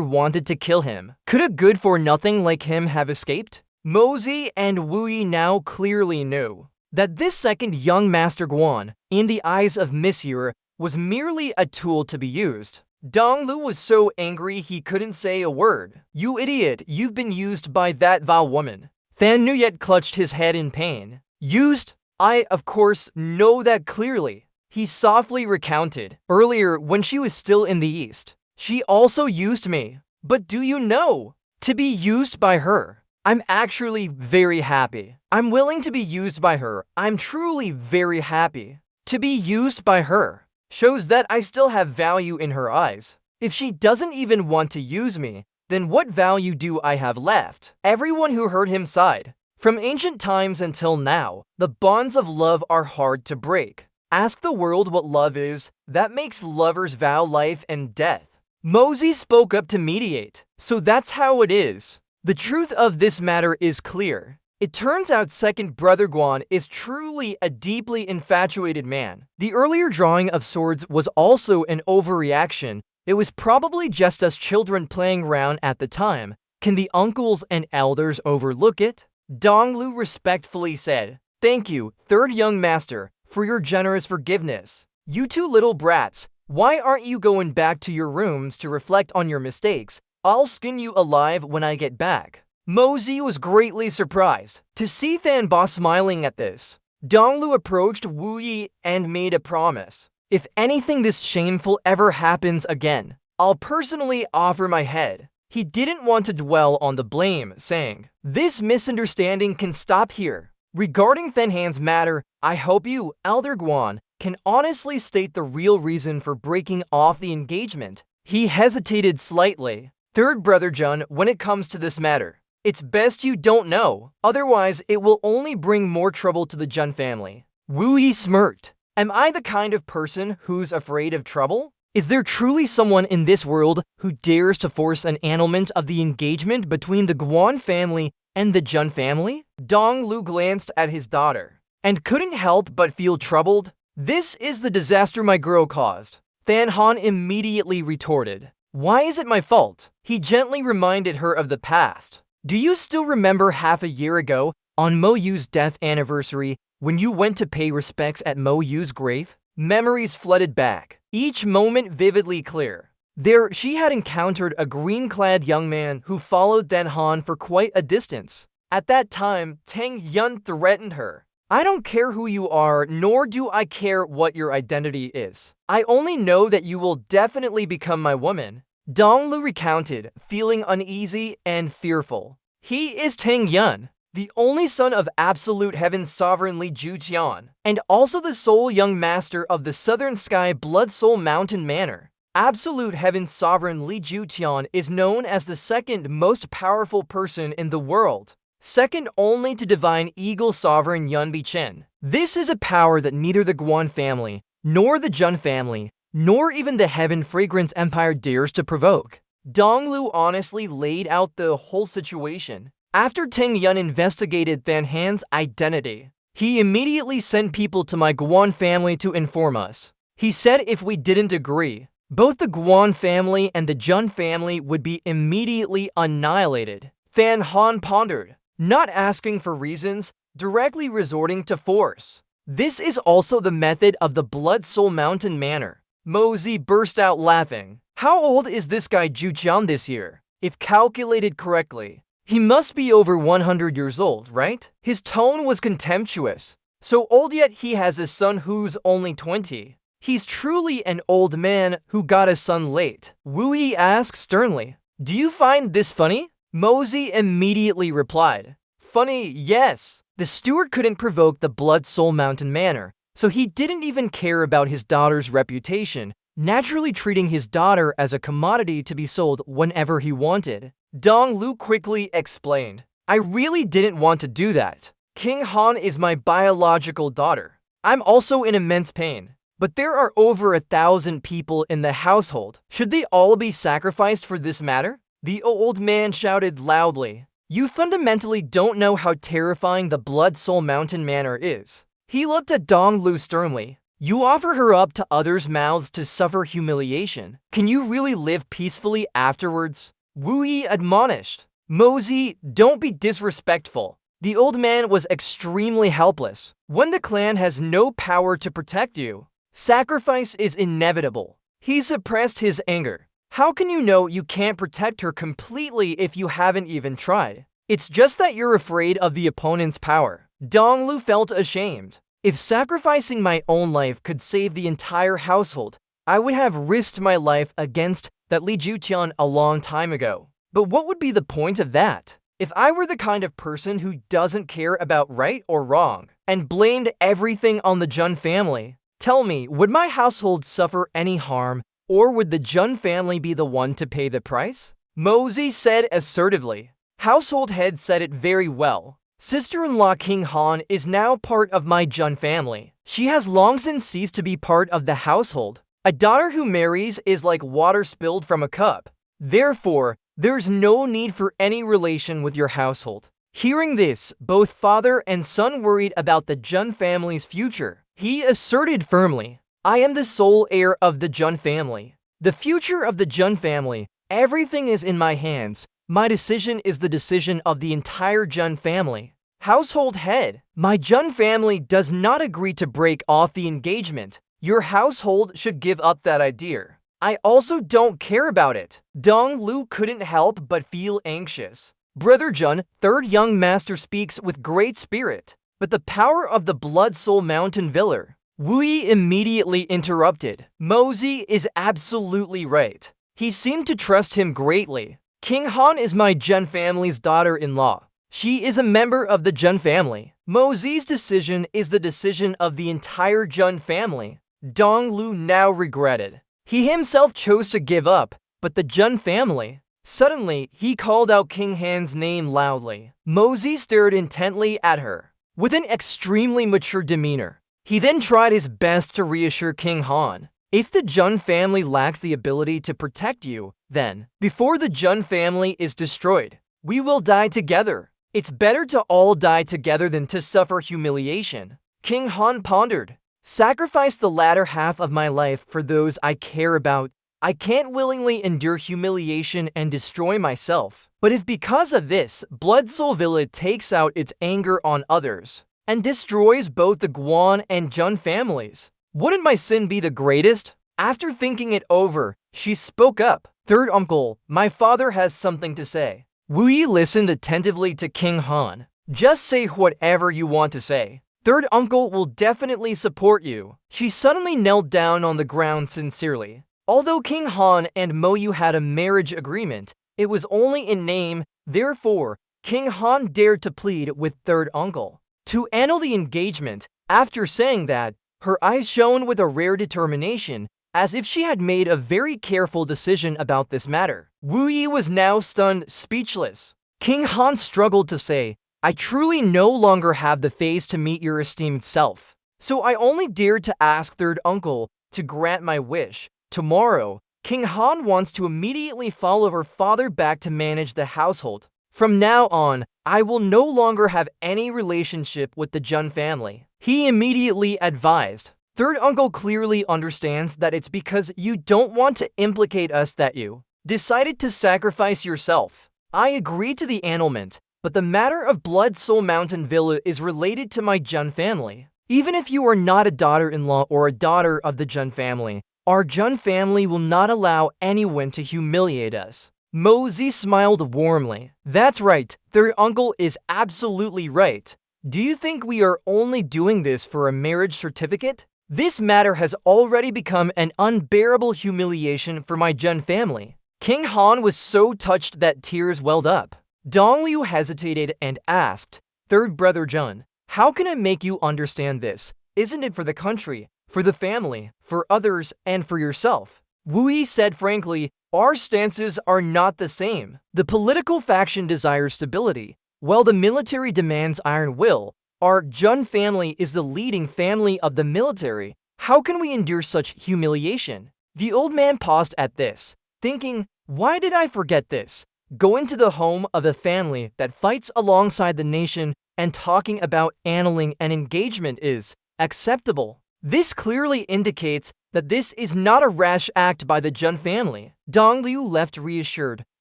wanted to kill him, could a good-for-nothing like him have escaped? Mosey and Wu Yi now clearly knew that this second young Master Guan, in the eyes of Monsieur, was merely a tool to be used. Donglu was so angry he couldn't say a word. You idiot, you've been used by that vile woman. Fan Nuyet clutched his head in pain. Used? I, of course, know that clearly. He softly recounted. Earlier, when she was still in the East, she also used me. But do you know? To be used by her, I'm actually very happy. I'm willing to be used by her. I'm truly very happy. To be used by her shows that I still have value in her eyes. If she doesn't even want to use me, then what value do I have left? Everyone who heard him sighed. From ancient times until now, the bonds of love are hard to break. Ask the world what love is. That makes lovers vow life and death. Mosey spoke up to mediate. So that's how it is. The truth of this matter is clear. It turns out second brother Guan is truly a deeply infatuated man. The earlier drawing of swords was also an overreaction. It was probably just us children playing around at the time. Can the uncles and elders overlook it? Donglu respectfully said, "Thank you, third young master, for your generous forgiveness. You two little brats, why aren't you going back to your rooms to reflect on your mistakes? I'll skin you alive when I get back." Mosey was greatly surprised to see Thanba smiling at this. Donglu approached Wu Yi and made a promise. If anything this shameful ever happens again, I'll personally offer my head. He didn't want to dwell on the blame, saying, "This misunderstanding can stop here. Regarding Fenhan's matter, I hope you, Elder Guan, can honestly state the real reason for breaking off the engagement." He hesitated slightly. "Third brother Jun, when it comes to this matter, it's best you don't know. Otherwise, it will only bring more trouble to the Jun family." Wu Yi smirked. "Am I the kind of person who's afraid of trouble? Is there truly someone in this world who dares to force an annulment of the engagement between the Guan family and the Jun family?" Donglu glanced at his daughter and couldn't help but feel troubled. "This is the disaster my girl caused." Thanhan immediately retorted. "Why is it my fault?" He gently reminded her of the past. "Do you still remember half a year ago, on Mo Yu's death anniversary, when you went to pay respects at Mo Yu's grave?" Memories flooded back, each moment vividly clear. There, she had encountered a green-clad young man who followed Thanhan for quite a distance. At that time, Tang Yun threatened her. "I don't care who you are, nor do I care what your identity is. I only know that you will definitely become my woman." Donglu recounted, feeling uneasy and fearful. He is Tang Yun, the only son of Absolute Heaven's sovereign Li Juqian, and also the sole young master of the Southern Sky Blood Soul Mountain Manor. Absolute Heaven's sovereign Li Juqian is known as the second most powerful person in the world, second only to Divine Eagle Sovereign Yun Bichen. This is a power that neither the Guan family, nor the Jun family, nor even the Heaven Fragrance Empire dares to provoke. Donglu honestly laid out the whole situation. After Tang Yun investigated Thanhan's identity, he immediately sent people to my Guan family to inform us. He said if we didn't agree, both the Guan family and the Jun family would be immediately annihilated. Thanhan pondered, not asking for reasons, directly resorting to force. This is also the method of the Blood Soul Mountain Manor. Mosey burst out laughing. How old is this guy Juqian this year? If calculated correctly, he must be over 100 years old, right? His tone was contemptuous. So old yet he has a son who's only 20. He's truly an old man who got a son late. Wu Yi asked sternly, "Do you find this funny?" Mosey immediately replied, "Funny, yes." The steward couldn't provoke the Blood Soul Mountain Manor, so he didn't even care about his daughter's reputation, naturally treating his daughter as a commodity to be sold whenever he wanted. Donglu quickly explained, "I really didn't want to do that. King Han is my biological daughter. I'm also in immense pain. But there are over 1,000 people in the household. Should they all be sacrificed for this matter?" The old man shouted loudly. "You fundamentally don't know how terrifying the Blood Soul Mountain Manor is." He looked at Donglu sternly. "You offer her up to others' mouths to suffer humiliation. Can you really live peacefully afterwards?" Wu Yi admonished. "Mosey, don't be disrespectful." The old man was extremely helpless. When the clan has no power to protect you, sacrifice is inevitable. He suppressed his anger. "How can you know you can't protect her completely if you haven't even tried? It's just that you're afraid of the opponent's power." Donglu felt ashamed. If sacrificing my own life could save the entire household, I would have risked my life against that Li Jutian a long time ago. But what would be the point of that? If I were the kind of person who doesn't care about right or wrong and blamed everything on the Jun family, tell me, would my household suffer any harm, or would the Jun family be the one to pay the price? Mosey said assertively. Household head said it very well. Sister-in-law King Han is now part of my Jun family. She has long since ceased to be part of the household. A daughter who marries is like water spilled from a cup. Therefore, there's no need for any relation with your household. Hearing this, both father and son worried about the Jun family's future. He asserted firmly, I am the sole heir of the Jun family. The future of the Jun family, everything is in my hands. My decision is the decision of the entire Jun family. Household head, my Jun family does not agree to break off the engagement. Your household should give up that idea. I also don't care about it. Dong Lu couldn't help but feel anxious. Brother Jun, third young master, speaks with great spirit, but the power of the Blood Soul Mountain Villa. Wu Yi immediately interrupted. Mosey is absolutely right. He seemed to trust him greatly. King Han is my Jun family's daughter-in-law. She is a member of the Jun family. Mosey's decision is the decision of the entire Jun family. Dong Lu now regretted. He himself chose to give up, but the Jun family. Suddenly, he called out King Han's name loudly. Mosey stared intently at her, with an extremely mature demeanor. He then tried his best to reassure King Han. If the Jun family lacks the ability to protect you, then, before the Jun family is destroyed, we will die together. It's better to all die together than to suffer humiliation. King Han pondered. Sacrifice the latter half of my life for those I care about. I can't willingly endure humiliation and destroy myself. But if because of this, Blood Soul Villa takes out its anger on others and destroys both the Guan and Jun families, wouldn't my sin be the greatest? After thinking it over, she spoke up. Third uncle, my father has something to say. Wu Yi listened attentively to King Han. Just say whatever you want to say. Third uncle will definitely support you. She suddenly knelt down on the ground sincerely. Although King Han and Mo Yu had a marriage agreement, it was only in name. Therefore, King Han dared to plead with third uncle to annul the engagement. After saying that, her eyes shone with a rare determination, as if she had made a very careful decision about this matter. Wu Yi was now stunned, speechless. King Han struggled to say, I truly no longer have the face to meet your esteemed self. So I only dared to ask third uncle to grant my wish. Tomorrow, King Han wants to immediately follow her father back to manage the household. From now on, I will no longer have any relationship with the Jun family. He immediately advised. Third uncle clearly understands that it's because you don't want to implicate us that you decided to sacrifice yourself. I agree to the annulment, but the matter of Blood Soul Mountain Villa is related to my Jun family. Even if you are not a daughter-in-law or a daughter of the Jun family, our Jun family will not allow anyone to humiliate us. Mosey smiled warmly. That's right, third uncle is absolutely right. Do you think we are only doing this for a marriage certificate? This matter has already become an unbearable humiliation for my Jun family. King Han was so touched that tears welled up. Dong Liu hesitated and asked, Third brother Jun, how can I make you understand this? Isn't it for the country, for the family, for others, and for yourself? Wu Yi said frankly, our stances are not the same. The political faction desires stability, while the military demands iron will. Our Jun family is the leading family of the military. How can we endure such humiliation? The old man paused at this, thinking, why did I forget this? Go into the home of a family that fights alongside the nation and talking about annulling an engagement is acceptable. This clearly indicates that this is not a rash act by the Jun family. Dong Liu left reassured.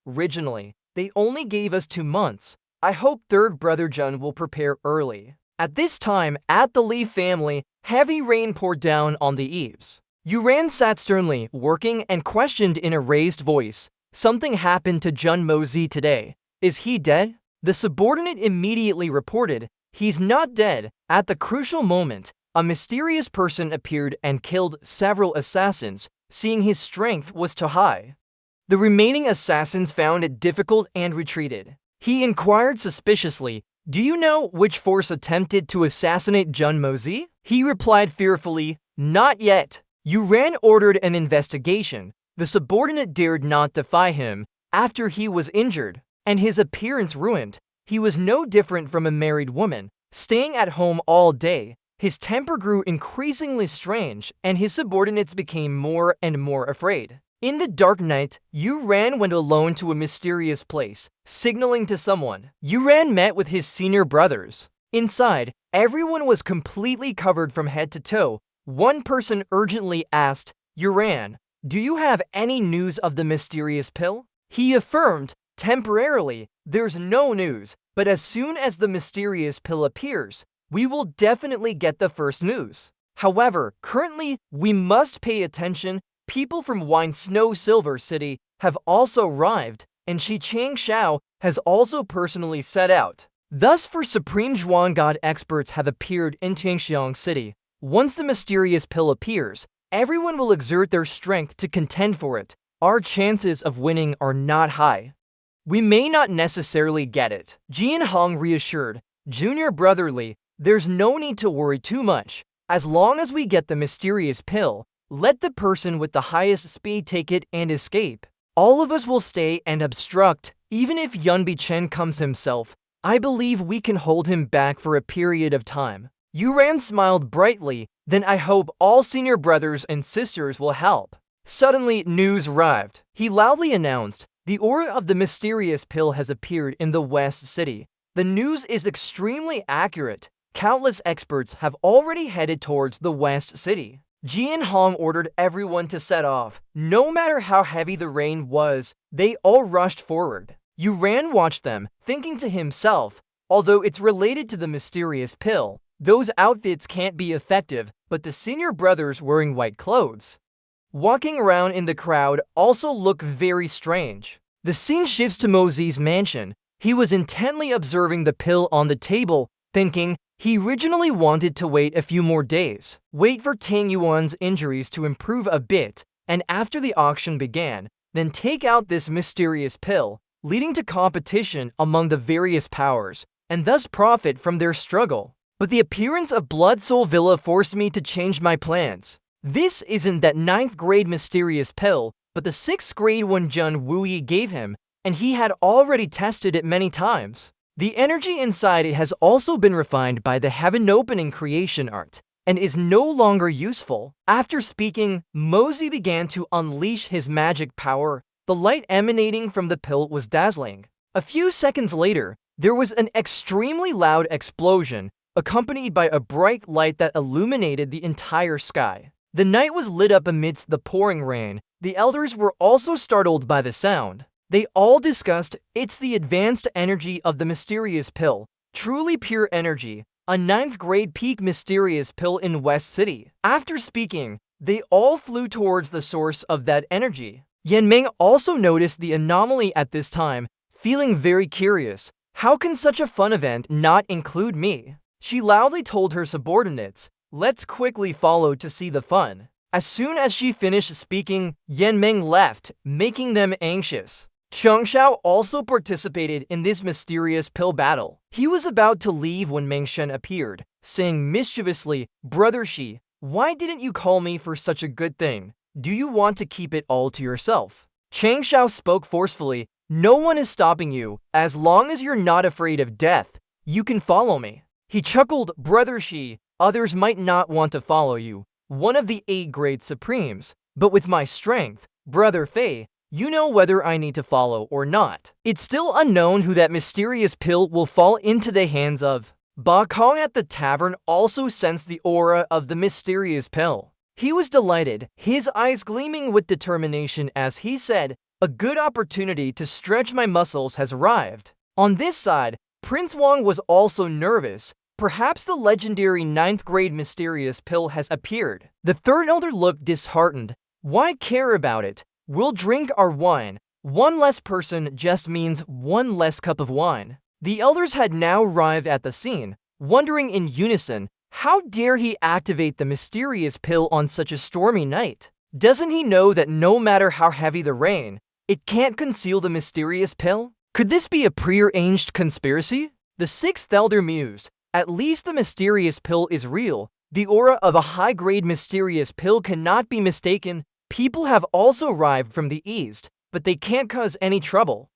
Originally, they only gave us 2 months. I hope third brother Jun will prepare early. At this time, at the Li family, heavy rain poured down on the eaves. Yuran sat sternly, working, and questioned in a raised voice, something happened to Jun Mosey today. Is he dead? The subordinate immediately reported, he's not dead. At the crucial moment, a mysterious person appeared and killed several assassins, seeing his strength was too high. The remaining assassins found it difficult and retreated. He inquired suspiciously, "Do you know which force attempted to assassinate Jun Mozi?" He replied fearfully, "Not yet." Yuran ordered an investigation. The subordinate dared not defy him after he was injured and his appearance ruined. He was no different from a married woman, staying at home all day. His temper grew increasingly strange, and his subordinates became more and more afraid. In the dark night, Yuran went alone to a mysterious place, signaling to someone. Yuran met with his senior brothers. Inside, everyone was completely covered from head to toe. One person urgently asked, "Yuran, do you have any news of the mysterious pill?" He affirmed, "Temporarily, there's no news, but as soon as the mysterious pill appears, we will definitely get the first news. However, currently, we must pay attention. People from Wine Snow Silver City have also arrived, and Shi Changshao has also personally set out." Thus, for Supreme Zhuang God experts have appeared in Tianxiang City. Once the mysterious pill appears, everyone will exert their strength to contend for it. Our chances of winning are not high. We may not necessarily get it. Jian Hong reassured Junior Brotherly, "There's no need to worry too much. As long as we get the mysterious pill, let the person with the highest speed take it and escape. All of us will stay and obstruct. Even if Yunbi Chen comes himself, I believe we can hold him back for a period of time." Yuran smiled brightly, "Then I hope all senior brothers and sisters will help." Suddenly, news arrived. He loudly announced, "The aura of the mysterious pill has appeared in the West City. The news is extremely accurate. Countless experts have already headed towards the West City." Jian Hong ordered everyone to set off. No matter how heavy the rain was, they all rushed forward. Yuran watched them, thinking to himself, "Although it's related to the mysterious pill, those outfits can't be effective, but the senior brothers wearing white clothes, walking around in the crowd also look very strange." The scene shifts to Mozi's mansion. He was intently observing the pill on the table, thinking he originally wanted to wait a few more days, wait for Tang Yuan's injuries to improve a bit, and after the auction began, then take out this mysterious pill, leading to competition among the various powers, and thus profit from their struggle. But the appearance of Blood Soul Villa forced me to change my plans. This isn't that 9th grade mysterious pill, but the 6th grade one Jun Wuyi gave him, and he had already tested it many times. The energy inside it has also been refined by the heaven-opening creation art, and is no longer useful. After speaking, Mozi began to unleash his magic power. The light emanating from the pill was dazzling. A few seconds later, there was an extremely loud explosion, accompanied by a bright light that illuminated the entire sky. The night was lit up amidst the pouring rain. The elders were also startled by the sound. They all discussed, "It's the advanced energy of the mysterious pill, truly pure energy, a 9th grade peak mysterious pill in West City." After speaking, they all flew towards the source of that energy. Yanmeng also noticed the anomaly at this time, feeling very curious. How can such a fun event not include me? She loudly told her subordinates, "Let's quickly follow to see the fun." As soon as she finished speaking, Yanmeng left, making them anxious. Changshao also participated in this mysterious pill battle. He was about to leave when Meng Shen appeared, saying mischievously, "Brother Shi, why didn't you call me for such a good thing? Do you want to keep it all to yourself?" Changshao spoke forcefully, "No one is stopping you. As long as you're not afraid of death, you can follow me." He chuckled, "Brother Shi, others might not want to follow you, one of the 8 grade supremes, but with my strength, Brother Fei, you know whether I need to follow or not." It's still unknown who that mysterious pill will fall into the hands of. Ba Kong at the tavern also sensed the aura of the mysterious pill. He was delighted, his eyes gleaming with determination as he said, "A good opportunity to stretch my muscles has arrived." On this side, Prince Wang was also nervous. Perhaps the legendary 9th grade mysterious pill has appeared. The third elder looked disheartened. "Why care about it? We'll drink our wine. One less person just means one less cup of wine." The elders had now arrived at the scene, wondering in unison, How dare he activate the mysterious pill on such a stormy night? Doesn't he know that no matter how heavy the rain, it can't conceal the mysterious pill? Could this be a prearranged conspiracy? The sixth elder mused, at least the mysterious pill is real. The aura of a high-grade mysterious pill cannot be mistaken. People have also arrived from the east, but they can't cause any trouble.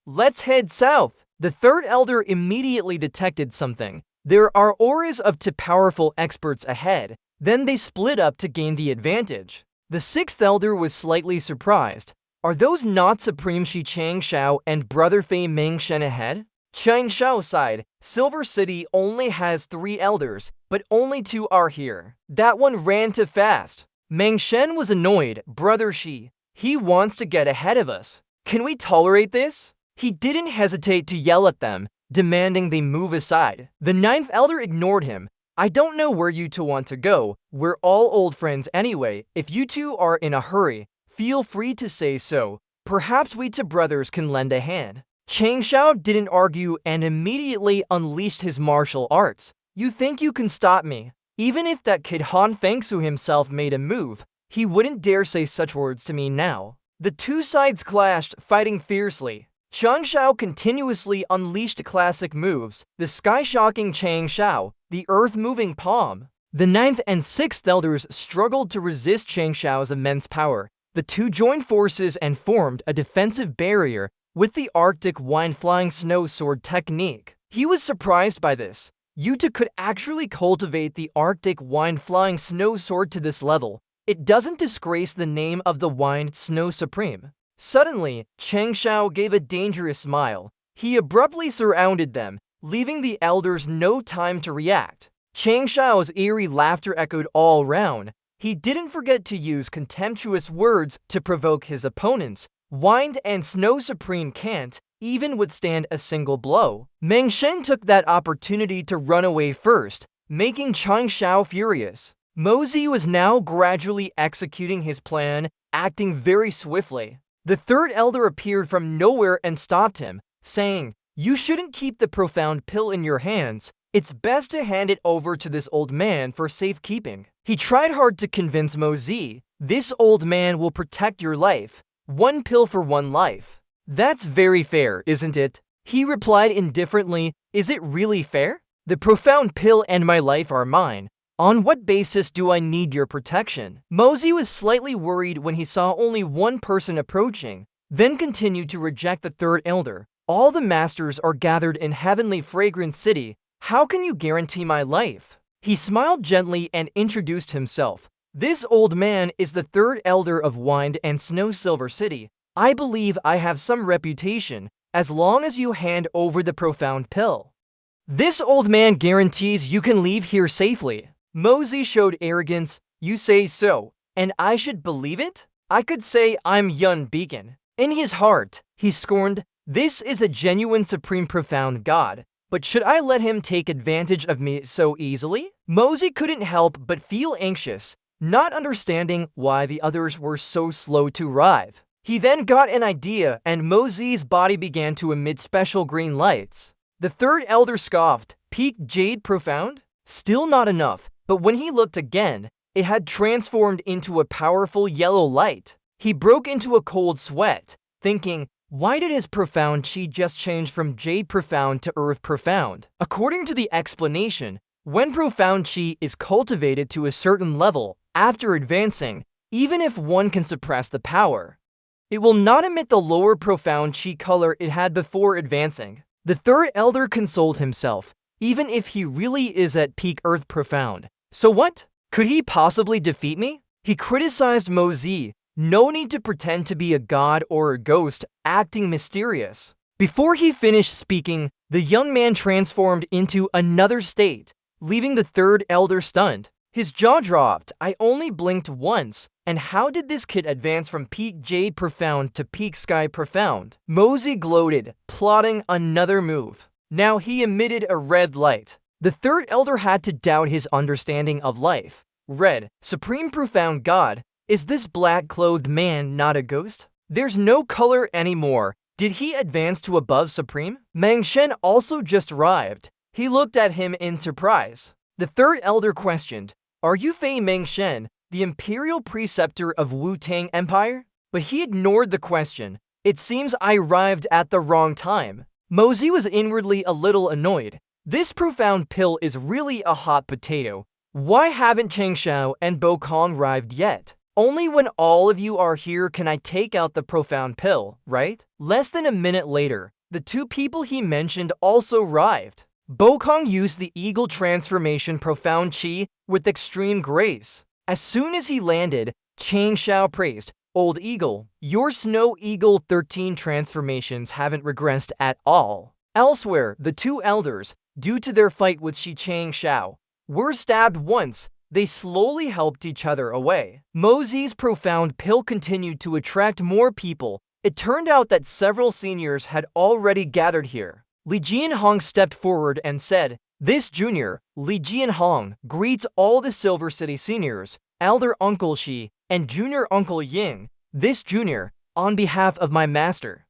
Let's head south. The third elder immediately detected something. There are auras of two powerful experts ahead. Then they split up to gain the advantage. The sixth elder was slightly surprised. Are those not Supreme Shi Chang Shao and Brother Fei Meng Shen ahead? Chang Shao sighed. Silver City only has 3 elders, but only 2 are here. That one ran too fast. Meng Shen was annoyed. Brother Shi, he wants to get ahead of us. Can we tolerate this? He didn't hesitate to yell at them, demanding they move aside. The ninth elder ignored him. I don't know where you two want to go. We're all old friends anyway. If you two are in a hurry, feel free to say so. Perhaps we two brothers can lend a hand. Chang Shao didn't argue and immediately unleashed his martial arts. You think you can stop me? Even if that kid Han Fengsu himself made a move, he wouldn't dare say such words to me now. The two sides clashed, fighting fiercely. Chang Shao continuously unleashed classic moves, the sky-shocking Chang Shao, the earth-moving palm. The ninth and sixth elders struggled to resist Chang Shao's immense power. The two joined forces and formed a defensive barrier with the Arctic wine-flying snow sword technique. He was surprised by this. Yuta could actually cultivate the Arctic wine-flying snow sword to this level. It doesn't disgrace the name of the wine Snow Supreme. Suddenly, Chang Shao gave a dangerous smile. He abruptly surrounded them, leaving the elders no time to react. Chang Shao's eerie laughter echoed all round. He didn't forget to use contemptuous words to provoke his opponents. Wind and Snow Supreme can't even withstand a single blow. Meng Shen took that opportunity to run away first, making Chang Shao furious. Mozi was now gradually executing his plan, acting very swiftly. The third elder appeared from nowhere and stopped him, saying, "You shouldn't keep the profound pill in your hands. It's best to hand it over to this old man for safekeeping." He tried hard to convince Mozi, "This old man will protect your life. 1 pill for 1 life. That's very fair, isn't it?" He replied indifferently, "Is it really fair? The profound pill and my life are mine. On what basis do I need your protection?" Mozi was slightly worried when he saw only one person approaching, then continued to reject the third elder. "All the masters are gathered in Heavenly Fragrant City. How can you guarantee my life?" He smiled gently and introduced himself. "This old man is the third elder of Wind and Snow Silver City. I believe I have some reputation, as long as you hand over the profound pill. This old man guarantees you can leave here safely." Mozi showed arrogance. "You say so, and I should believe it? I could say I'm Yun Beacon." In his heart, he scorned, "This is a genuine supreme profound god, but should I let him take advantage of me so easily?" Mozi couldn't help but feel anxious, not understanding why the others were so slow to arrive. He then got an idea, and Mozi's body began to emit special green lights. The third elder scoffed, "Peak Jade Profound? Still not enough." But when he looked again, it had transformed into a powerful yellow light. He broke into a cold sweat, thinking, why did his profound chi just change from Jade Profound to Earth Profound? According to the explanation, when profound chi is cultivated to a certain level, after advancing, even if one can suppress the power, it will not emit the lower profound chi color it had before advancing. The third elder consoled himself, even if he really is at peak Earth Profound. So what? Could he possibly defeat me? He criticized Mozi. No need to pretend to be a god or a ghost, acting mysterious. Before he finished speaking, the young man transformed into another state, leaving the third elder stunned. His jaw dropped. "I only blinked once, and how did this kid advance from peak Jade Profound to peak Sky Profound?" Mozi gloated, plotting another move. Now he emitted a red light. The third elder had to doubt his understanding of life. Red, supreme profound god, is this black-clothed man not a ghost? There's no color anymore. Did he advance to above supreme? Meng Shen also just arrived. He looked at him in surprise. The third elder questioned, "Are you Fei Mengshen, the imperial preceptor of Wu-Tang Empire?" But he ignored the question. "It seems I arrived at the wrong time." Mosey was inwardly a little annoyed. This profound pill is really a hot potato. Why haven't Chang Shao and Bo Kong arrived yet? Only when all of you are here can I take out the profound pill, right? Less than a minute later, the two people he mentioned also arrived. Bo Kong used the Eagle Transformation Profound Chi with extreme grace. As soon as he landed, Chang Shao praised, "Old Eagle, your Snow Eagle 13 transformations haven't regressed at all." Elsewhere, the two elders, due to their fight with Chang Shao, were stabbed once. They slowly helped each other away. Mosey's profound pill continued to attract more people. It turned out that several seniors had already gathered here. Li Jianhong stepped forward and said, "This junior, Li Jianhong, greets all the Silver City seniors, Elder Uncle Shi, and Junior Uncle Ying. This junior, on behalf of my master,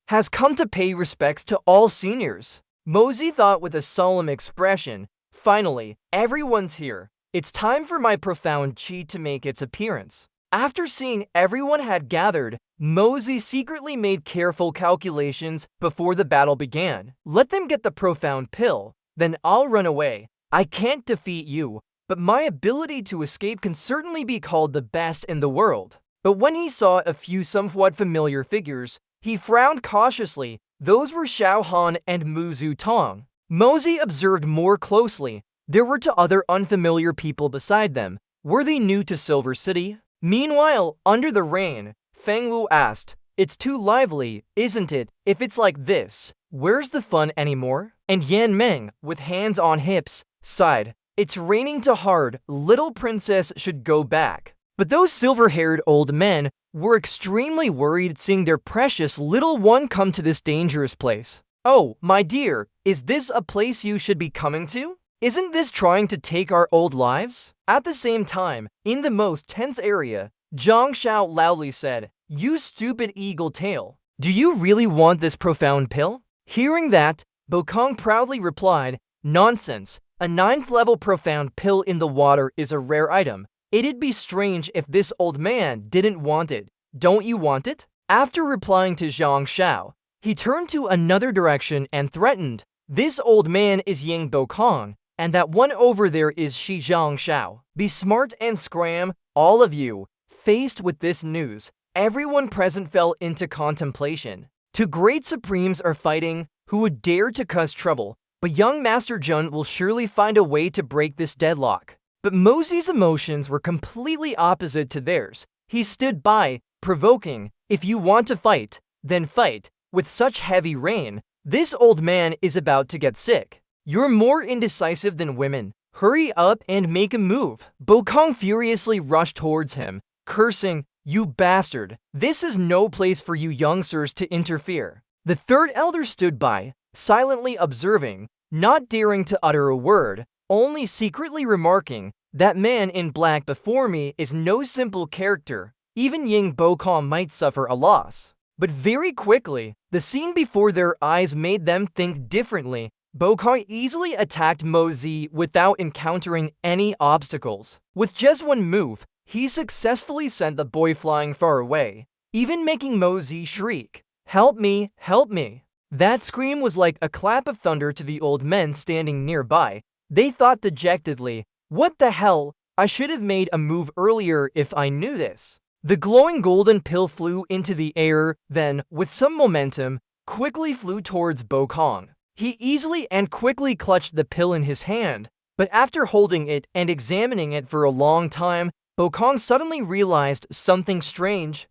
has come to pay respects to all seniors." Mosey thought with a solemn expression, "Finally, everyone's here. It's time for my profound chi to make its appearance." After seeing everyone had gathered, Mosey secretly made careful calculations before the battle began. "Let them get the profound pill, then I'll run away. I can't defeat you, but my ability to escape can certainly be called the best in the world." But when he saw a few somewhat familiar figures, he frowned cautiously. Those were Xiao Han and Mu Zhu Tong. Mosey observed more closely. There were two other unfamiliar people beside them. Were they new to Silver City? Meanwhile, under the rain, Feng Wu asked, "It's too lively, isn't it? If it's like this, where's the fun anymore?" And Yan Meng, with hands on hips, sighed, "It's raining too hard. Little princess should go back." But those silver-haired old men were extremely worried seeing their precious little one come to this dangerous place. "Oh, my dear, is this a place you should be coming to? Isn't this trying to take our old lives?" At the same time, in the most tense area, Zhang Shao loudly said, "You stupid eagle tail. Do you really want this profound pill?" Hearing that, Bo Kong proudly replied, "Nonsense. A 9th level profound pill in the water is a rare item. It'd be strange if this old man didn't want it. Don't you want it?" After replying to Zhang Shao, he turned to another direction and threatened, "This old man is Ying Bo Kong, and that one over there is Shi Zhang Shao. Be smart and scram, all of you." Faced with this news, everyone present fell into contemplation. Two great supremes are fighting. Who would dare to cause trouble? But young Master Jun will surely find a way to break this deadlock. But Mosey's emotions were completely opposite to theirs. He stood by, provoking, "If you want to fight, then fight. With such heavy rain, this old man is about to get sick. You're more indecisive than women. Hurry up and make a move." Bo Kong furiously rushed towards him, cursing, "You bastard. This is no place for you youngsters to interfere." The third elder stood by, silently observing, not daring to utter a word, only secretly remarking, "That man in black before me is no simple character. Even Ying Bo Kong might suffer a loss." But very quickly, the scene before their eyes made them think differently. Bo Kong easily attacked Mosey without encountering any obstacles. With just one move, he successfully sent the boy flying far away, even making Mosey shriek, "Help me, help me." That scream was like a clap of thunder to the old men standing nearby. They thought dejectedly, "What the hell? I should have made a move earlier if I knew this." The glowing golden pill flew into the air, then, with some momentum, quickly flew towards Bo Kong. He easily and quickly clutched the pill in his hand, but after holding it and examining it for a long time, Bo Kong suddenly realized something strange.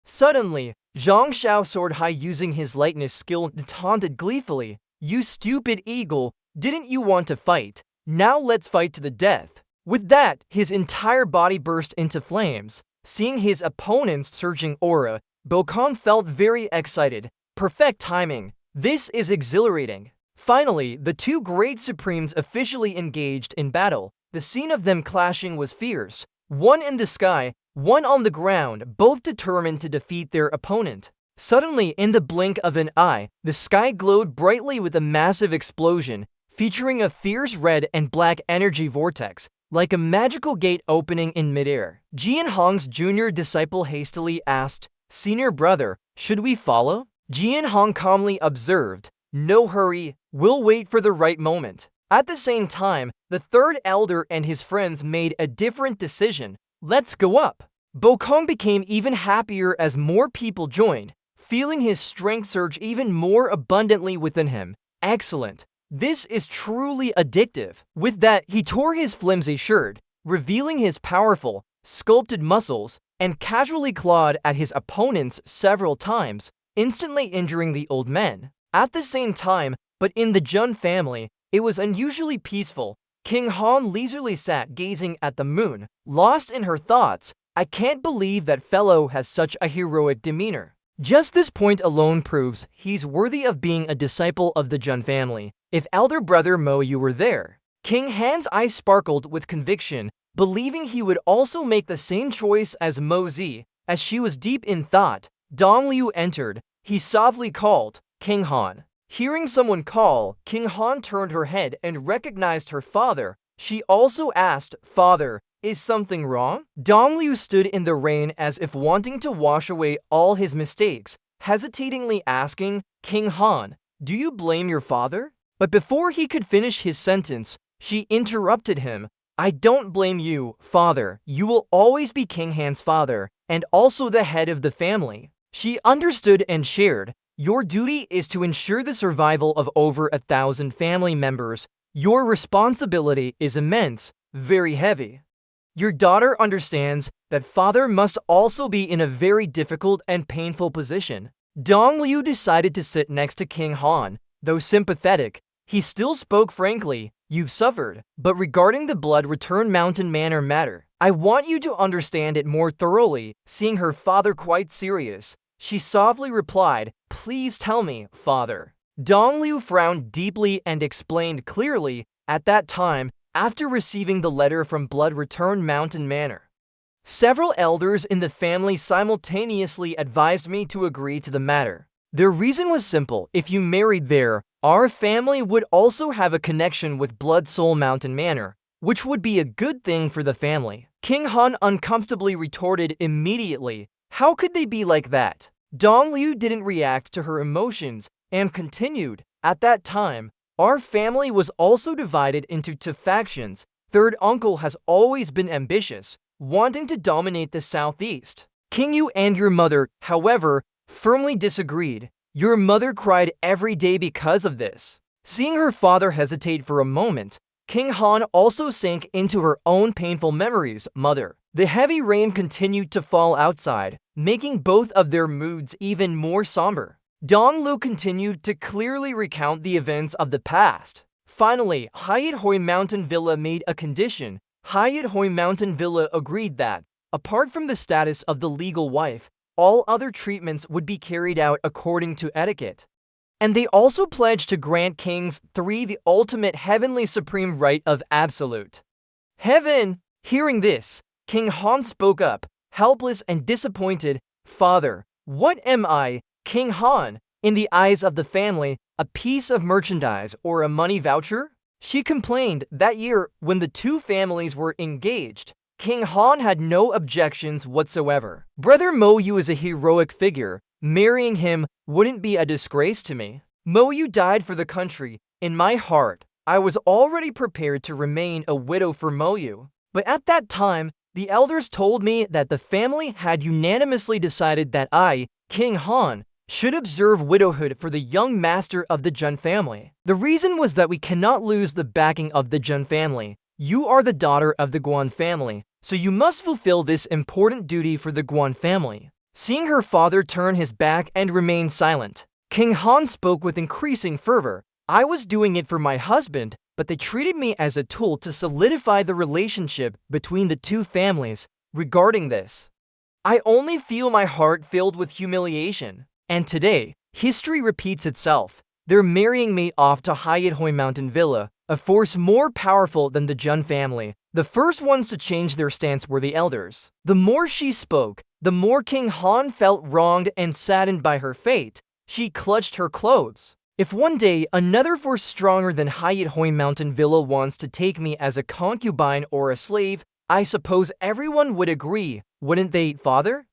Suddenly, Zhang Shao soared high using his lightness skill and taunted gleefully, "You stupid eagle, didn't you want to fight? Now let's fight to the death." With that, his entire body burst into flames. Seeing his opponent's surging aura, Bo Kong felt very excited. Perfect timing. This is exhilarating. Finally, the two great supremes officially engaged in battle. The scene of them clashing was fierce. One in the sky, one on the ground, both determined to defeat their opponent. Suddenly, in the blink of an eye, the sky glowed brightly with a massive explosion. featuring a fierce red and black energy vortex, like a magical gate opening in midair. Jian Hong's junior disciple hastily asked, "Senior brother, should we follow?" Jian Hong calmly observed, "No hurry, we'll wait for the right moment." At the same time, the third elder and his friends made a different decision. "Let's go up." Bokong became even happier as more people joined, feeling his strength surge even more abundantly within him. Excellent. This is truly addictive. With that, he tore his flimsy shirt, revealing his powerful, sculpted muscles, and casually clawed at his opponents several times, instantly injuring the old man. At the same time, but in the Jun family, it was unusually peaceful. King Han leisurely sat gazing at the moon, lost in her thoughts. "I can't believe that fellow has such a heroic demeanor." Just this point alone proves he's worthy of being a disciple of the Jun family. If elder brother Mo Yu were there, King Han's eyes sparkled with conviction, believing he would also make the same choice as Mo Zi. As she was deep in thought, Dong Liu entered. He softly called, "King Han." Hearing someone call, King Han turned her head and recognized her father. She also asked, "Father, is something wrong?" Dong Liu stood in the rain as if wanting to wash away all his mistakes, hesitatingly asking, "King Han, do you blame your father?" But before he could finish his sentence, she interrupted him. "I don't blame you, father. You will always be King Han's father, and also the head of the family." She understood and shared. "Your duty is to ensure the survival of over 1,000 family members. Your responsibility is immense, very heavy. Your daughter understands that father must also be in a very difficult and painful position." Dong Liu decided to sit next to King Han. Though sympathetic, he still spoke frankly. "You've suffered, but regarding the Blood Return Mountain Manor matter, I want you to understand it more thoroughly." Seeing her father quite serious, she softly replied, "Please tell me, father." Dong Liu frowned deeply and explained clearly. "At that time, after receiving the letter from Blood Return Mountain Manor, several elders in the family simultaneously advised me to agree to the matter. Their reason was simple. If you married there, our family would also have a connection with Blood Soul Mountain Manor, which would be a good thing for the family." King Han uncomfortably retorted immediately, "How could they be like that?" Dong Liu didn't react to her emotions and continued, "At that time, our family was also divided into two factions. Third uncle has always been ambitious, wanting to dominate the southeast. King Yu and your mother, however, firmly disagreed. Your mother cried every day because of this." Seeing her father hesitate for a moment, King Han also sank into her own painful memories. "Mother." The heavy rain continued to fall outside, making both of their moods even more somber. Dong Liu continued to clearly recount the events of the past. Finally, Hyatt Hoi Mountain Villa made a condition. Hyatt Hoi Mountain Villa agreed that, apart from the status of the legal wife, all other treatments would be carried out according to etiquette. And they also pledged to grant Kings 3 the ultimate heavenly supreme right of absolute heaven. Hearing this, King Han spoke up, helpless and disappointed. "Father, what am I, King Han, in the eyes of the family, a piece of merchandise or a money voucher?" She complained. That year, when the two families were engaged, King Han had no objections whatsoever. "Brother Mo Yu is a heroic figure. Marrying him wouldn't be a disgrace to me. Mo Yu died for the country. In my heart, I was already prepared to remain a widow for Mo Yu. But at that time, the elders told me that the family had unanimously decided that I, King Han, should observe widowhood for the young master of the Jun family. The reason was that we cannot lose the backing of the Jun family. You are the daughter of the Guan family, so you must fulfill this important duty for the Guan family." Seeing her father turn his back and remain silent, King Han spoke with increasing fervor. "I was doing it for my husband, but they treated me as a tool to solidify the relationship between the two families. Regarding this, I only feel my heart filled with humiliation. And today, history repeats itself. They're marrying me off to Hyatt Hoi Mountain Villa, a force more powerful than the Jun family." The first ones to change their stance were the elders. The more she spoke, the more King Han felt wronged and saddened by her fate. She clutched her clothes. If one day another force stronger than Hayat Mountain Villa wants to take me as a concubine or a slave, I suppose everyone would agree, wouldn't they, father?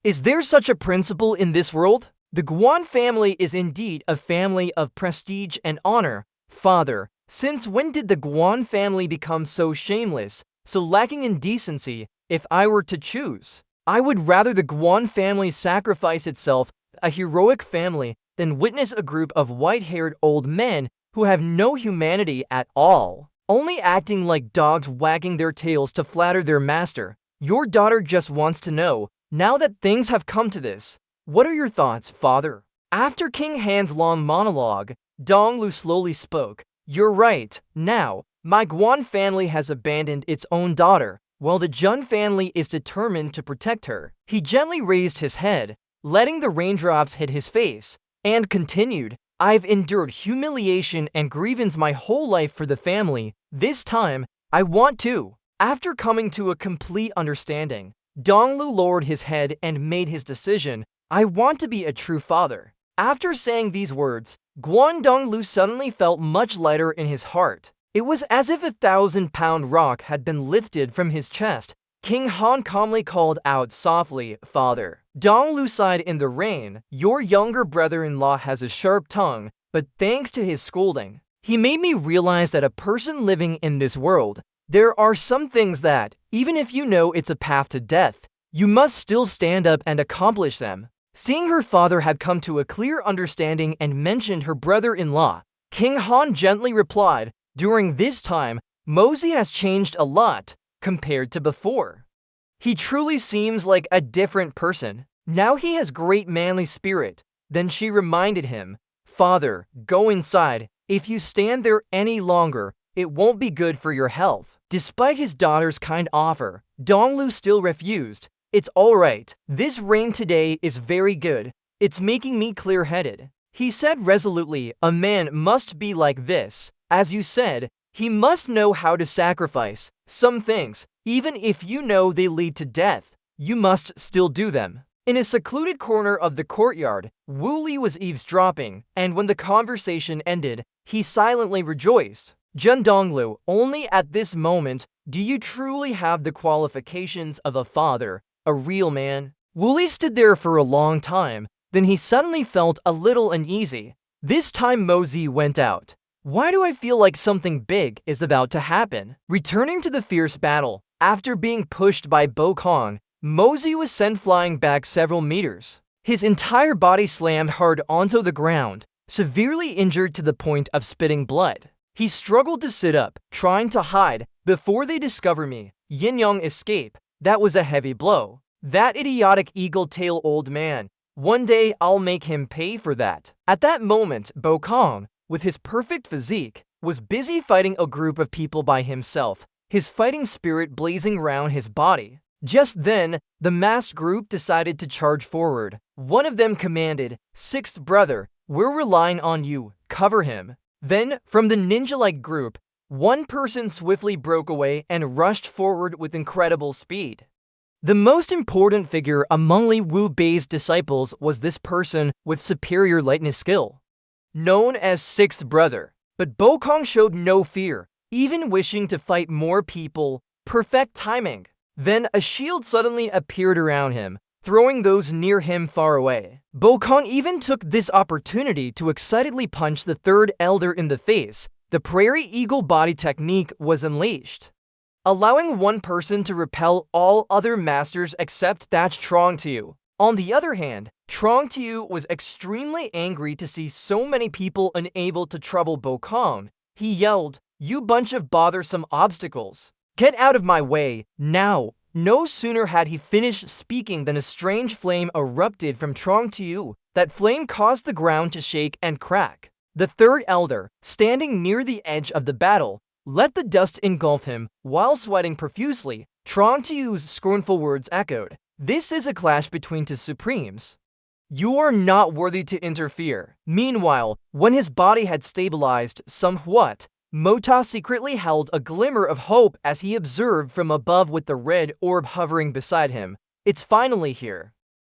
Is there such a principle in this world? The Guan family is indeed a family of prestige and honor, father. Since when did the Guan family become so shameless, so lacking in decency? If I were to choose, I would rather the Guan family sacrifice itself, a heroic family, than witness a group of white-haired old men who have no humanity at all, only acting like dogs wagging their tails to flatter their master. Your daughter just wants to know, now that things have come to this, what are your thoughts, father? After King Han's long monologue, Donglu slowly spoke. You're right. Now, my Guan family has abandoned its own daughter, while the Jun family is determined to protect her. He gently raised his head, letting the raindrops hit his face, and continued, I've endured humiliation and grievance my whole life for the family. This time, I want to. After coming to a complete understanding, Donglu lowered his head and made his decision. I want to be a true father. After saying these words, Guan Donglu suddenly felt much lighter in his heart. It was as if a 1,000-pound rock had been lifted from his chest. King Han calmly called out softly, Father. Donglu sighed in the rain. Your younger brother-in-law has a sharp tongue, but thanks to his scolding, he made me realize that a person living in this world, there are some things that, even if you know it's a path to death, you must still stand up and accomplish them. Seeing her father had come to a clear understanding and mentioned her brother-in-law, King Han gently replied, during this time, Mosey has changed a lot compared to before. He truly seems like a different person. Now he has great manly spirit. Then she reminded him, Father, go inside. If you stand there any longer, it won't be good for your health. Despite his daughter's kind offer, Donglu still refused. It's all right. This rain today is very good. It's making me clear-headed. He said resolutely, a man must be like this. As you said, he must know how to sacrifice some things. Even if you know they lead to death, you must still do them. In a secluded corner of the courtyard, Wu Li was eavesdropping, and when the conversation ended, he silently rejoiced. Jun Donglu, only at this moment do you truly have the qualifications of a father, a real man. Wu Li stood there for a long time, then he suddenly felt a little uneasy. This time Mosey went out. Why do I feel like something big is about to happen? Returning to the fierce battle, after being pushed by Bo Kong, Mosey was sent flying back several meters. His entire body slammed hard onto the ground, severely injured to the point of spitting blood. He struggled to sit up, trying to hide. Before they discover me, Yin Yang escape. That was a heavy blow. That idiotic eagle-tail old man. One day I'll make him pay for that. At that moment, Bo Kong, with his perfect physique, was busy fighting a group of people by himself, his fighting spirit blazing round his body. Just then, the masked group decided to charge forward. One of them commanded, Sixth brother, we're relying on you, cover him. Then, from the ninja-like group, one person swiftly broke away and rushed forward with incredible speed. The most important figure among Li Wu Bei's disciples was this person with superior lightness skill, known as Sixth Brother. But Bo Kong showed no fear, even wishing to fight more people. Perfect timing. Then a shield suddenly appeared around him, throwing those near him far away. Bo Kong even took this opportunity to excitedly punch the third elder in the face. The Prairie Eagle body technique was unleashed, allowing one person to repel all other masters except that Trong Tiu. On the other hand, Trong Tiu was extremely angry to see so many people unable to trouble Bo Kong. He yelled, "You bunch of bothersome obstacles! Get out of my way, now!" No sooner had he finished speaking than a strange flame erupted from Trong Tiu. That flame caused the ground to shake and crack. The third elder, standing near the edge of the battle, let the dust engulf him while sweating profusely. Trong Tiu's scornful words echoed, "This is a clash between two supremes. You are not worthy to interfere." Meanwhile, when his body had stabilized somewhat, Mota secretly held a glimmer of hope as he observed from above with the red orb hovering beside him. It's finally here.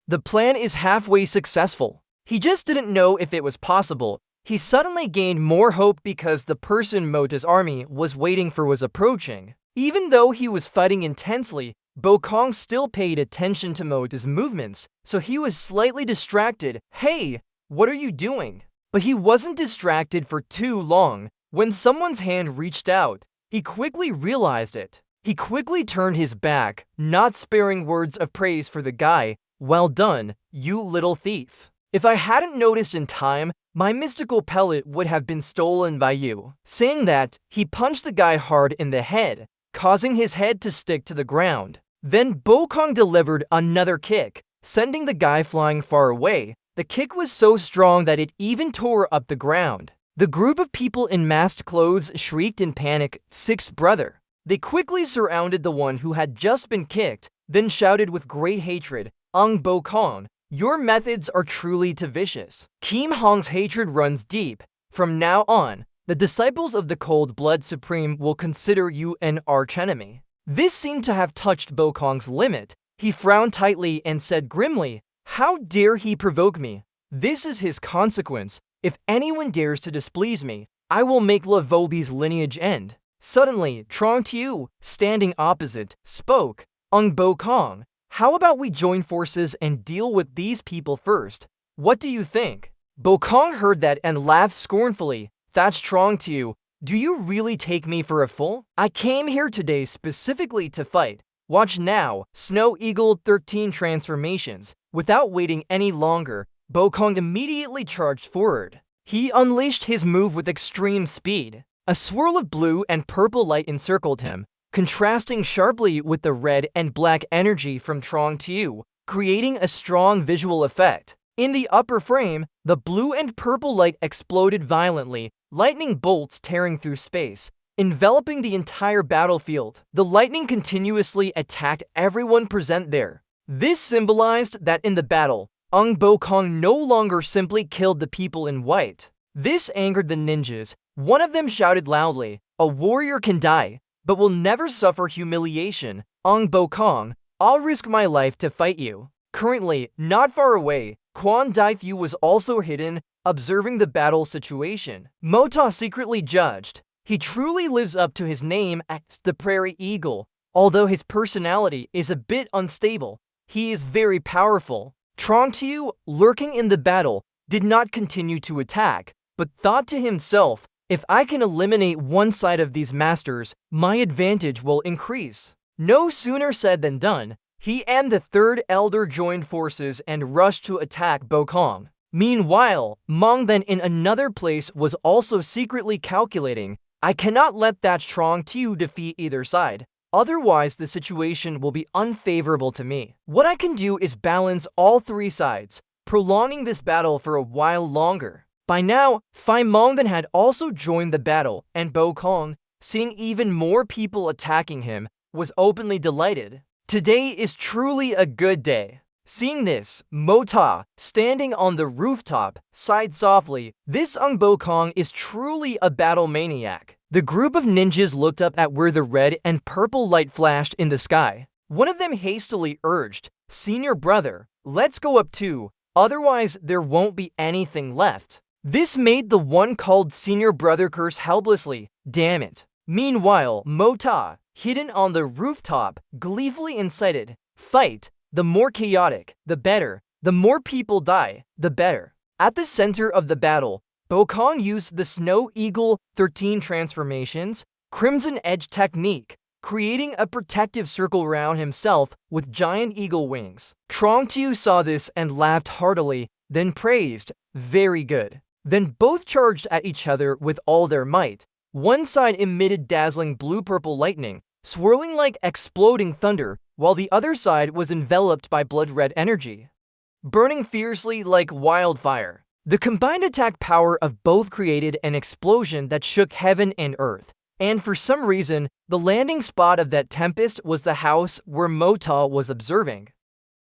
The plan is halfway successful. He just didn't know if it was possible. He suddenly gained more hope because the person Mota's army was waiting for was approaching. Even though he was fighting intensely, Bokong still paid attention to Mota's movements, so he was slightly distracted. "Hey, what are you doing?" But he wasn't distracted for too long. When someone's hand reached out, he quickly realized it. He quickly turned his back, not sparing words of praise for the guy. "Well done, you little thief. If I hadn't noticed in time, my mystical pellet would have been stolen by you." Saying that, he punched the guy hard in the head, causing his head to stick to the ground. Then Bokong delivered another kick, sending the guy flying far away. The kick was so strong that it even tore up the ground. The group of people in masked clothes shrieked in panic, "Sixth brother." They quickly surrounded the one who had just been kicked, then shouted with great hatred, Bokong, your methods are truly too vicious." Kim Hong's hatred runs deep. "From now on, the disciples of the Cold Blood Supreme will consider you an archenemy." This seemed to have touched Bokong's limit. He frowned tightly and said grimly, "How dare he provoke me? This is his consequence. If anyone dares to displease me, I will make Lavobi's lineage end." Suddenly, Trong Tiu, standing opposite, spoke, Bokong, how about we join forces and deal with these people first? What do you think?" Bokong heard that and laughed scornfully. "That's Trong Tiu. Do you really take me for a fool? I came here today specifically to fight. Watch now, Snow Eagle 13 transformations." Without waiting any longer, Bokong immediately charged forward. He unleashed his move with extreme speed. A swirl of blue and purple light encircled him, contrasting sharply with the red and black energy from Trong Tiu, creating a strong visual effect. In the upper frame, the blue and purple light exploded violently, lightning bolts tearing through space, enveloping the entire battlefield. The lightning continuously attacked everyone present there. This symbolized that in the battle, Bokong no longer simply killed the people in white. This angered the ninjas. One of them shouted loudly, "A warrior can die, but will never suffer humiliation. Bokong, I'll risk my life to fight you." Currently, not far away, Quan Daithu was also hidden, observing the battle situation. Mota secretly judged. He truly lives up to his name as the Prairie Eagle. Although his personality is a bit unstable, he is very powerful. Trong Tiu, lurking in the battle, did not continue to attack, but thought to himself, if I can eliminate one side of these masters, my advantage will increase. No sooner said than done. He and the third elder joined forces and rushed to attack Bokong. Meanwhile, Mong then in another place was also secretly calculating, I cannot let that Trong Tiu defeat either side. Otherwise, the situation will be unfavorable to me. What I can do is balance all three sides, prolonging this battle for a while longer. By now, Phai Mong then had also joined the battle, and Bokong, seeing even more people attacking him, was openly delighted. Today is truly a good day. Seeing this, Mota, standing on the rooftop, sighed softly. This Bokong is truly a battle maniac. The group of ninjas looked up at where the red and purple light flashed in the sky. One of them hastily urged, "Senior brother, let's go up too, otherwise there won't be anything left." This made the one called Senior Brother curse helplessly, "Damn it." Meanwhile, Mota, hidden on the rooftop, gleefully incited, "Fight, the more chaotic, the better. The more people die, the better." At the center of the battle, Bokong used the Snow Eagle 13 transformations, Crimson Edge technique, creating a protective circle around himself with giant eagle wings. Trong Tiu saw this and laughed heartily, then praised, "Very good." Then both charged at each other with all their might. One side emitted dazzling blue-purple lightning, swirling like exploding thunder, while the other side was enveloped by blood-red energy, burning fiercely like wildfire. The combined attack power of both created an explosion that shook heaven and earth, and for some reason, the landing spot of that tempest was the house where Mota was observing,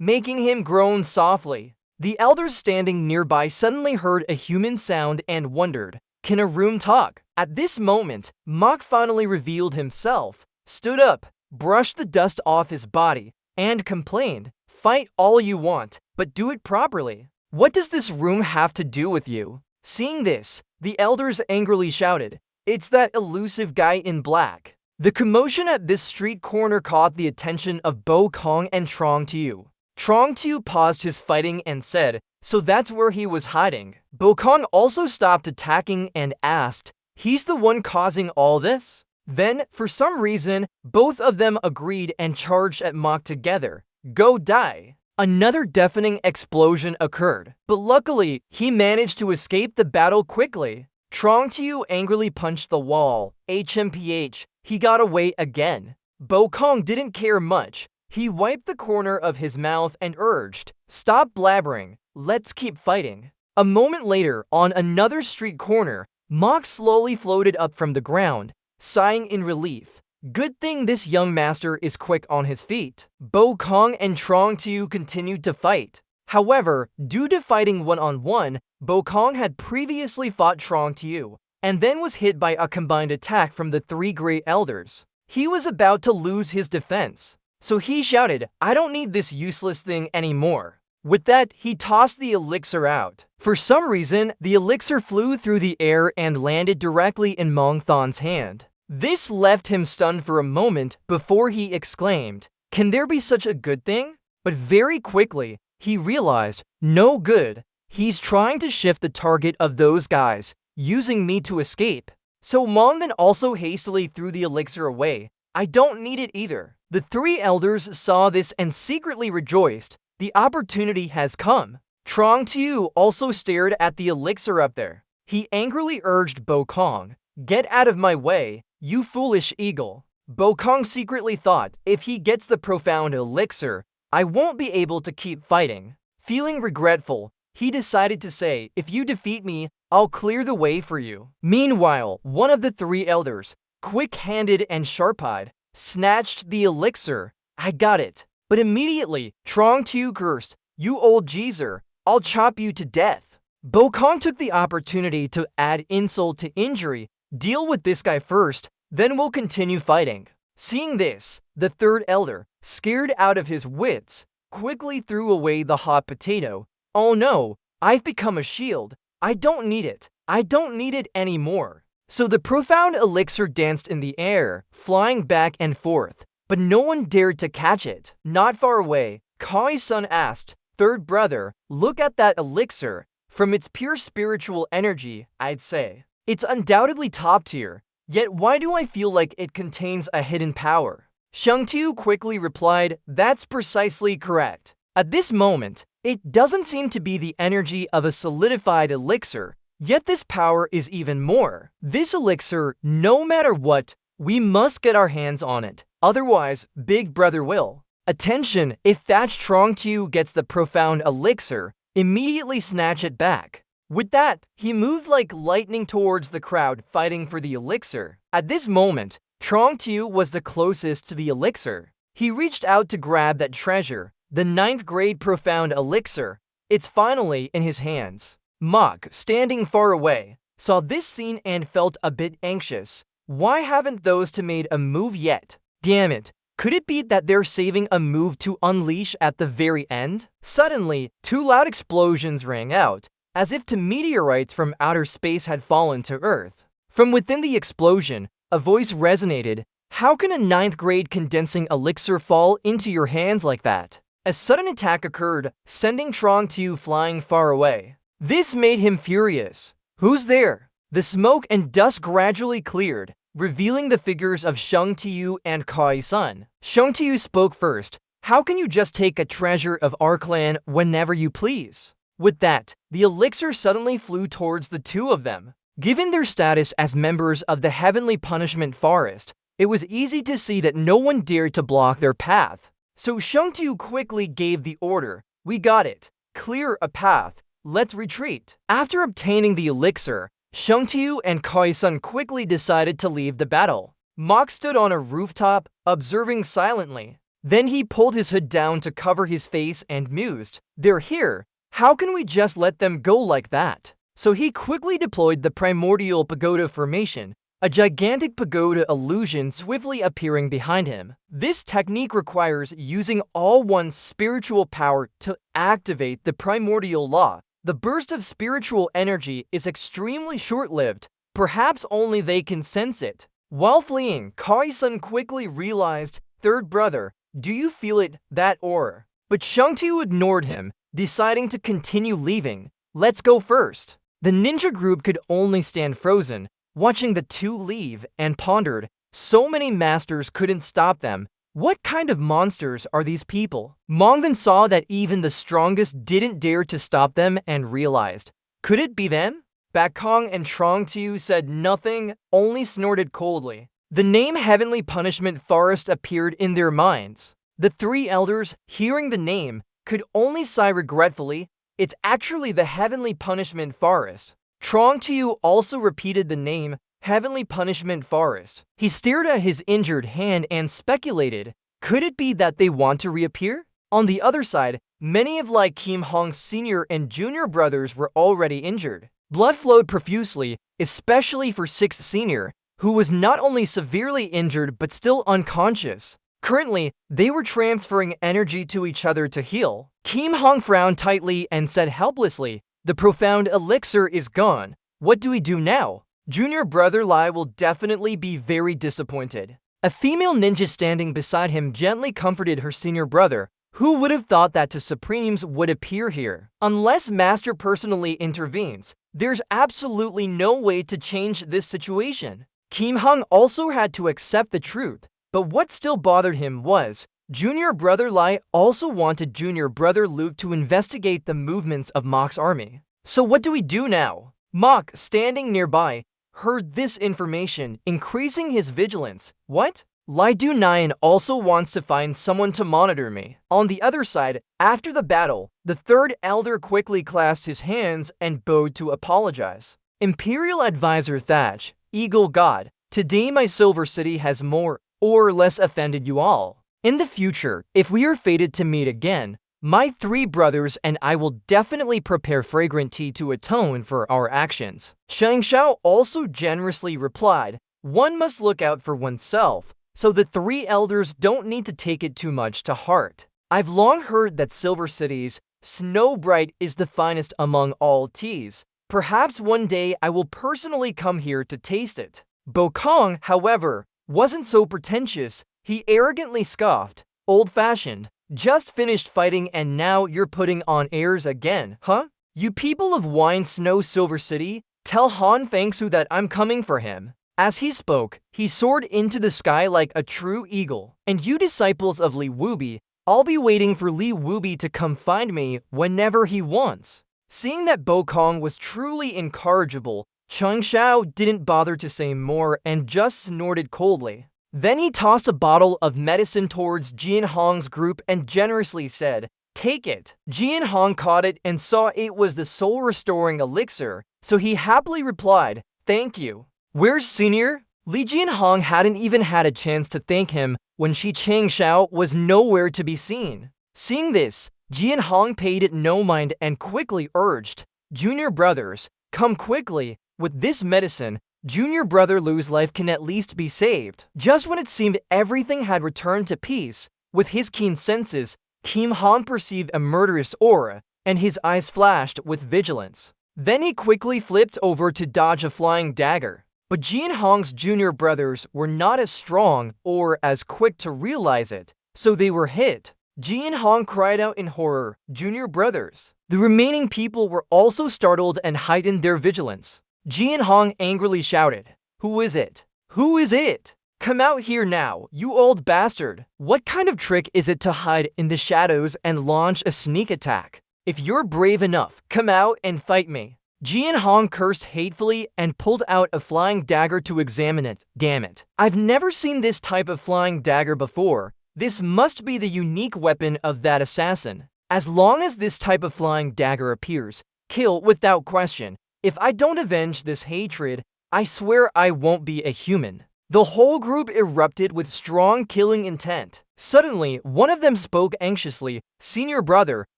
making him groan softly. The elders standing nearby suddenly heard a human sound and wondered, can a room talk? At this moment, Mok finally revealed himself, stood up, brushed the dust off his body, and complained, "Fight all you want, but do it properly. What does this room have to do with you?" Seeing this, the elders angrily shouted, "It's that elusive guy in black." The commotion at this street corner caught the attention of Bo Kong and Trong Tiu. Trong Tiu paused his fighting and said, "So that's where he was hiding." Bo Kong also stopped attacking and asked, "He's the one causing all this?" Then, for some reason, both of them agreed and charged at Mok together. Go die! Another deafening explosion occurred, but luckily, he managed to escape the battle quickly. Trong Tiu angrily punched the wall. HMPH, he got away again. Bo Kong didn't care much. He wiped the corner of his mouth and urged, "Stop blabbering, let's keep fighting." A moment later, on another street corner, Mok slowly floated up from the ground, sighing in relief. Good thing this young master is quick on his feet. Bo Kong and Trong Tiu continued to fight. However, due to fighting one-on-one, Bo Kong had previously fought Trong Tiu, and then was hit by a combined attack from the three Great Elders. He was about to lose his defense, so he shouted, "I don't need this useless thing anymore." With that, he tossed the elixir out. For some reason, the elixir flew through the air and landed directly in Mong Thon's hand. This left him stunned for a moment before he exclaimed, "Can there be such a good thing?" But very quickly, he realized, no good. He's trying to shift the target of those guys, using me to escape. So Mong then also hastily threw the elixir away. "I don't need it either." The three elders saw this and secretly rejoiced. The opportunity has come. Trong Tiu also stared at the elixir up there. He angrily urged Bo Kong, "Get out of my way, you foolish eagle." Bo Kong secretly thought, if he gets the profound elixir, I won't be able to keep fighting. Feeling regretful, he decided to say, "If you defeat me, I'll clear the way for you." Meanwhile, one of the three elders, quick-handed and sharp-eyed, snatched the elixir. "I got it." But immediately, Trong Tiu cursed, "You old geezer, I'll chop you to death." Bo Kong took the opportunity to add insult to injury. "Deal with this guy first, then we'll continue fighting." Seeing this, the third elder, scared out of his wits, quickly threw away the hot potato. "Oh no, I've become a shield. I don't need it. I don't need it anymore." So the profound elixir danced in the air, flying back and forth, but no one dared to catch it. Not far away, Kai's son asked, "Third brother, look at that elixir. From its pure spiritual energy, I'd say it's undoubtedly top tier. Yet why do I feel like it contains a hidden power?" Shang Tu quickly replied, "That's precisely correct. At this moment, it doesn't seem to be the energy of a solidified elixir, yet this power is even more. This elixir, no matter what, we must get our hands on it. Otherwise, Big Brother will." Attention, if Thatch Trong Tu gets the profound elixir, immediately snatch it back. With that, he moved like lightning towards the crowd fighting for the elixir. At this moment, Trong Tu was the closest to the elixir. He reached out to grab that treasure, the 9th grade profound elixir. It's finally in his hands. Mok, standing far away, saw this scene and felt a bit anxious. Why haven't those two made a move yet? Damn it, could it be that they're saving a move to unleash at the very end? Suddenly, two loud explosions rang out, as if two meteorites from outer space had fallen to Earth. From within the explosion, a voice resonated. "How can a 9th grade condensing elixir fall into your hands like that?" A sudden attack occurred, sending Trong Tu flying far away. This made him furious. "Who's there?" The smoke and dust gradually cleared, revealing the figures of Shang Tiu and Kai's son. Shang Tiu spoke first. "How can you just take a treasure of our clan whenever you please?" With that, the elixir suddenly flew towards the two of them. Given their status as members of the Heavenly Punishment Forest, it was easy to see that no one dared to block their path. So Shang Tu quickly gave the order, "We got it. Clear a path. Let's retreat." After obtaining the elixir, Shang Tu and Kai's son quickly decided to leave the battle. Mok stood on a rooftop, observing silently. Then he pulled his hood down to cover his face and mused, "They're here. How can we just let them go like that?" So he quickly deployed the primordial pagoda formation, a gigantic pagoda illusion swiftly appearing behind him. This technique requires using all one's spiritual power to activate the primordial law, The burst of spiritual energy is extremely short-lived, perhaps only they can sense it. While fleeing, Kai-sun quickly realized, "Third brother, do you feel it, that aura?" But Shang-Tu ignored him, deciding to continue leaving. "Let's go first." The ninja group could only stand frozen, watching the two leave, and pondered, so many masters couldn't stop them. What kind of monsters are these people? Mong then saw that even the strongest didn't dare to stop them and realized, could it be them? Bakong and Trong-Tu said nothing, only snorted coldly. The name Heavenly Punishment Forest appeared in their minds. The three elders, hearing the name, could only sigh regretfully. It's actually the Heavenly Punishment Forest. Trong-Tu also repeated the name, Heavenly Punishment Forest. He stared at his injured hand and speculated, could it be that they want to reappear? On the other side, many of Lai Kim Hong's senior and junior brothers were already injured. Blood flowed profusely, especially for 6th senior, who was not only severely injured but still unconscious. Currently, they were transferring energy to each other to heal. Kim Hong frowned tightly and said helplessly, the profound elixir is gone. What do we do now? Junior brother Lai will definitely be very disappointed. A female ninja standing beside him gently comforted her senior brother. Who would have thought that two Supremes would appear here? Unless Master personally intervenes, there's absolutely no way to change this situation. Kim Hong also had to accept the truth, but what still bothered him was, junior brother Lai also wanted junior brother Luke to investigate the movements of Mok's army. So what do we do now? Mok, standing nearby, heard this information, increasing his vigilance. What? Lai Du Nyan also wants to find someone to monitor me. On the other side, after the battle, the third elder quickly clasped his hands and bowed to apologize. Imperial Advisor Thatch, Eagle God, today my Silver City has more or less offended you all. In the future, if we are fated to meet again, my 3 brothers and I will definitely prepare fragrant tea to atone for our actions. Shang Xiao also generously replied, one must look out for oneself, so the 3 elders don't need to take it too much to heart. I've long heard that Silver City's Snow Bright is the finest among all teas. Perhaps one day I will personally come here to taste it. Bakong, however, wasn't so pretentious. He arrogantly scoffed, old-fashioned. Just finished fighting and now you're putting on airs again, huh? You people of Wine Snow Silver City, tell Han Fangsu that I'm coming for him. As he spoke, he soared into the sky like a true eagle. And you disciples of Li Wubi, I'll be waiting for Li Wubi to come find me whenever he wants. Seeing that Bakong was truly incorrigible, Chang Xiao didn't bother to say more and just snorted coldly. Then he tossed a bottle of medicine towards Jian Hong's group and generously said, take it. Jian Hong caught it and saw it was the soul-restoring elixir, so he happily replied, thank you. Where's Senior? Li Jian Hong hadn't even had a chance to thank him when Chang Xiao was nowhere to be seen. Seeing this, Jian Hong paid it no mind and quickly urged, junior brothers, come quickly. With this medicine, junior brother Lu's life can at least be saved. Just when it seemed everything had returned to peace, with his keen senses, Kim Hong perceived a murderous aura, and his eyes flashed with vigilance. Then he quickly flipped over to dodge a flying dagger. But Jian Hong's junior brothers were not as strong or as quick to realize it, so they were hit. Jian Hong cried out in horror, junior brothers. The remaining people were also startled and heightened their vigilance. Jian Hong angrily shouted, who is it? Who is it? Come out here now, you old bastard. What kind of trick is it to hide in the shadows and launch a sneak attack? If you're brave enough, come out and fight me. Jian Hong cursed hatefully and pulled out a flying dagger to examine it. Damn it. I've never seen this type of flying dagger before. This must be the unique weapon of that assassin. As long as this type of flying dagger appears, kill without question. If I don't avenge this hatred, I swear I won't be a human. The whole group erupted with strong killing intent. Suddenly, one of them spoke anxiously, senior brother,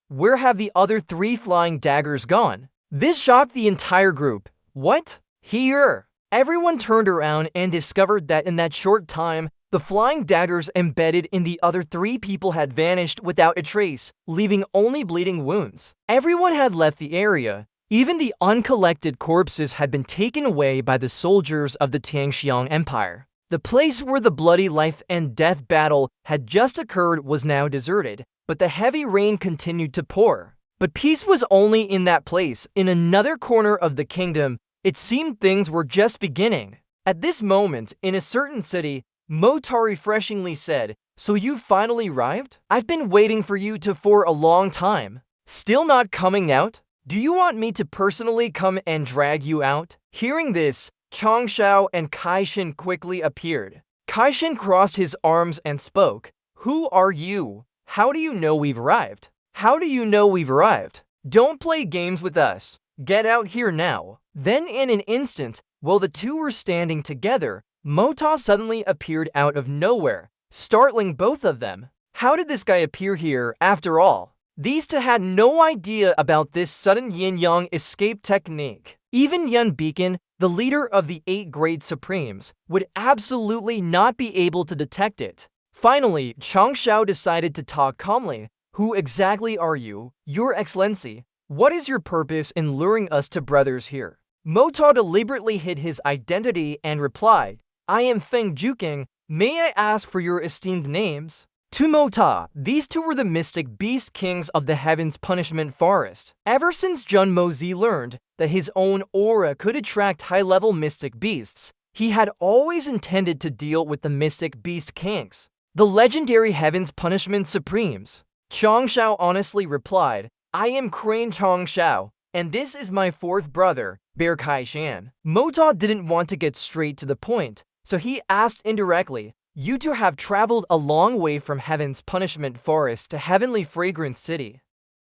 where have the other 3 flying daggers gone? This shocked the entire group. What? Here! Everyone turned around and discovered that in that short time, The flying daggers embedded in the other 3 people had vanished without a trace, leaving only bleeding wounds. Everyone had left the area. Even the uncollected corpses had been taken away by the soldiers of the Tianxiang Empire. The place where the bloody life and death battle had just occurred was now deserted, but the heavy rain continued to pour. But peace was only in that place. In another corner of the kingdom, it seemed things were just beginning. At this moment, in a certain city, Motar refreshingly said, "So you've finally arrived? I've been waiting for you for a long time. Still not coming out? Do you want me to personally come and drag you out?" Hearing this, Chang Shao and Kai Shen quickly appeared. Kai Shen crossed his arms and spoke, "Who are you? How do you know we've arrived? How do you know we've arrived? Don't play games with us. Get out here now." Then in an instant, while the two were standing together, Mota suddenly appeared out of nowhere, startling both of them. How did this guy appear here, after all? These two had no idea about this sudden yin-yang escape technique. Even Yun Beacon, the leader of the 8 Grade Supremes, would absolutely not be able to detect it. Finally, Chang Shao decided to talk calmly. "Who exactly are you, Your Excellency? What is your purpose in luring us to brothers here?" Mota deliberately hid his identity and replied, "I am Feng Juking. May I ask for your esteemed names?" To Mota, these two were the mystic beast kings of the Heaven's Punishment Forest. Ever since Jun Mozi learned that his own aura could attract high-level mystic beasts, he had always intended to deal with the mystic beast kings, the legendary Heaven's Punishment Supremes. Chang Shao honestly replied, "I am Crane Chang Shao, and this is my 4th brother, Bear Kai Shan." Mota didn't want to get straight to the point, so he asked indirectly, "You two have traveled a long way from Heaven's Punishment Forest to Heavenly Fragrance City.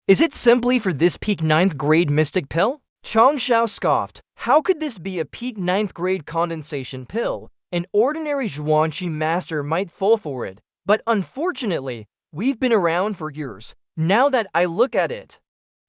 Is it simply for this peak 9th grade mystic pill?" Chang Shao scoffed. How could this be a peak 9th grade condensation pill? An ordinary Zhuangqi master might fall for it. But unfortunately, we've been around for years. Now that I look at it,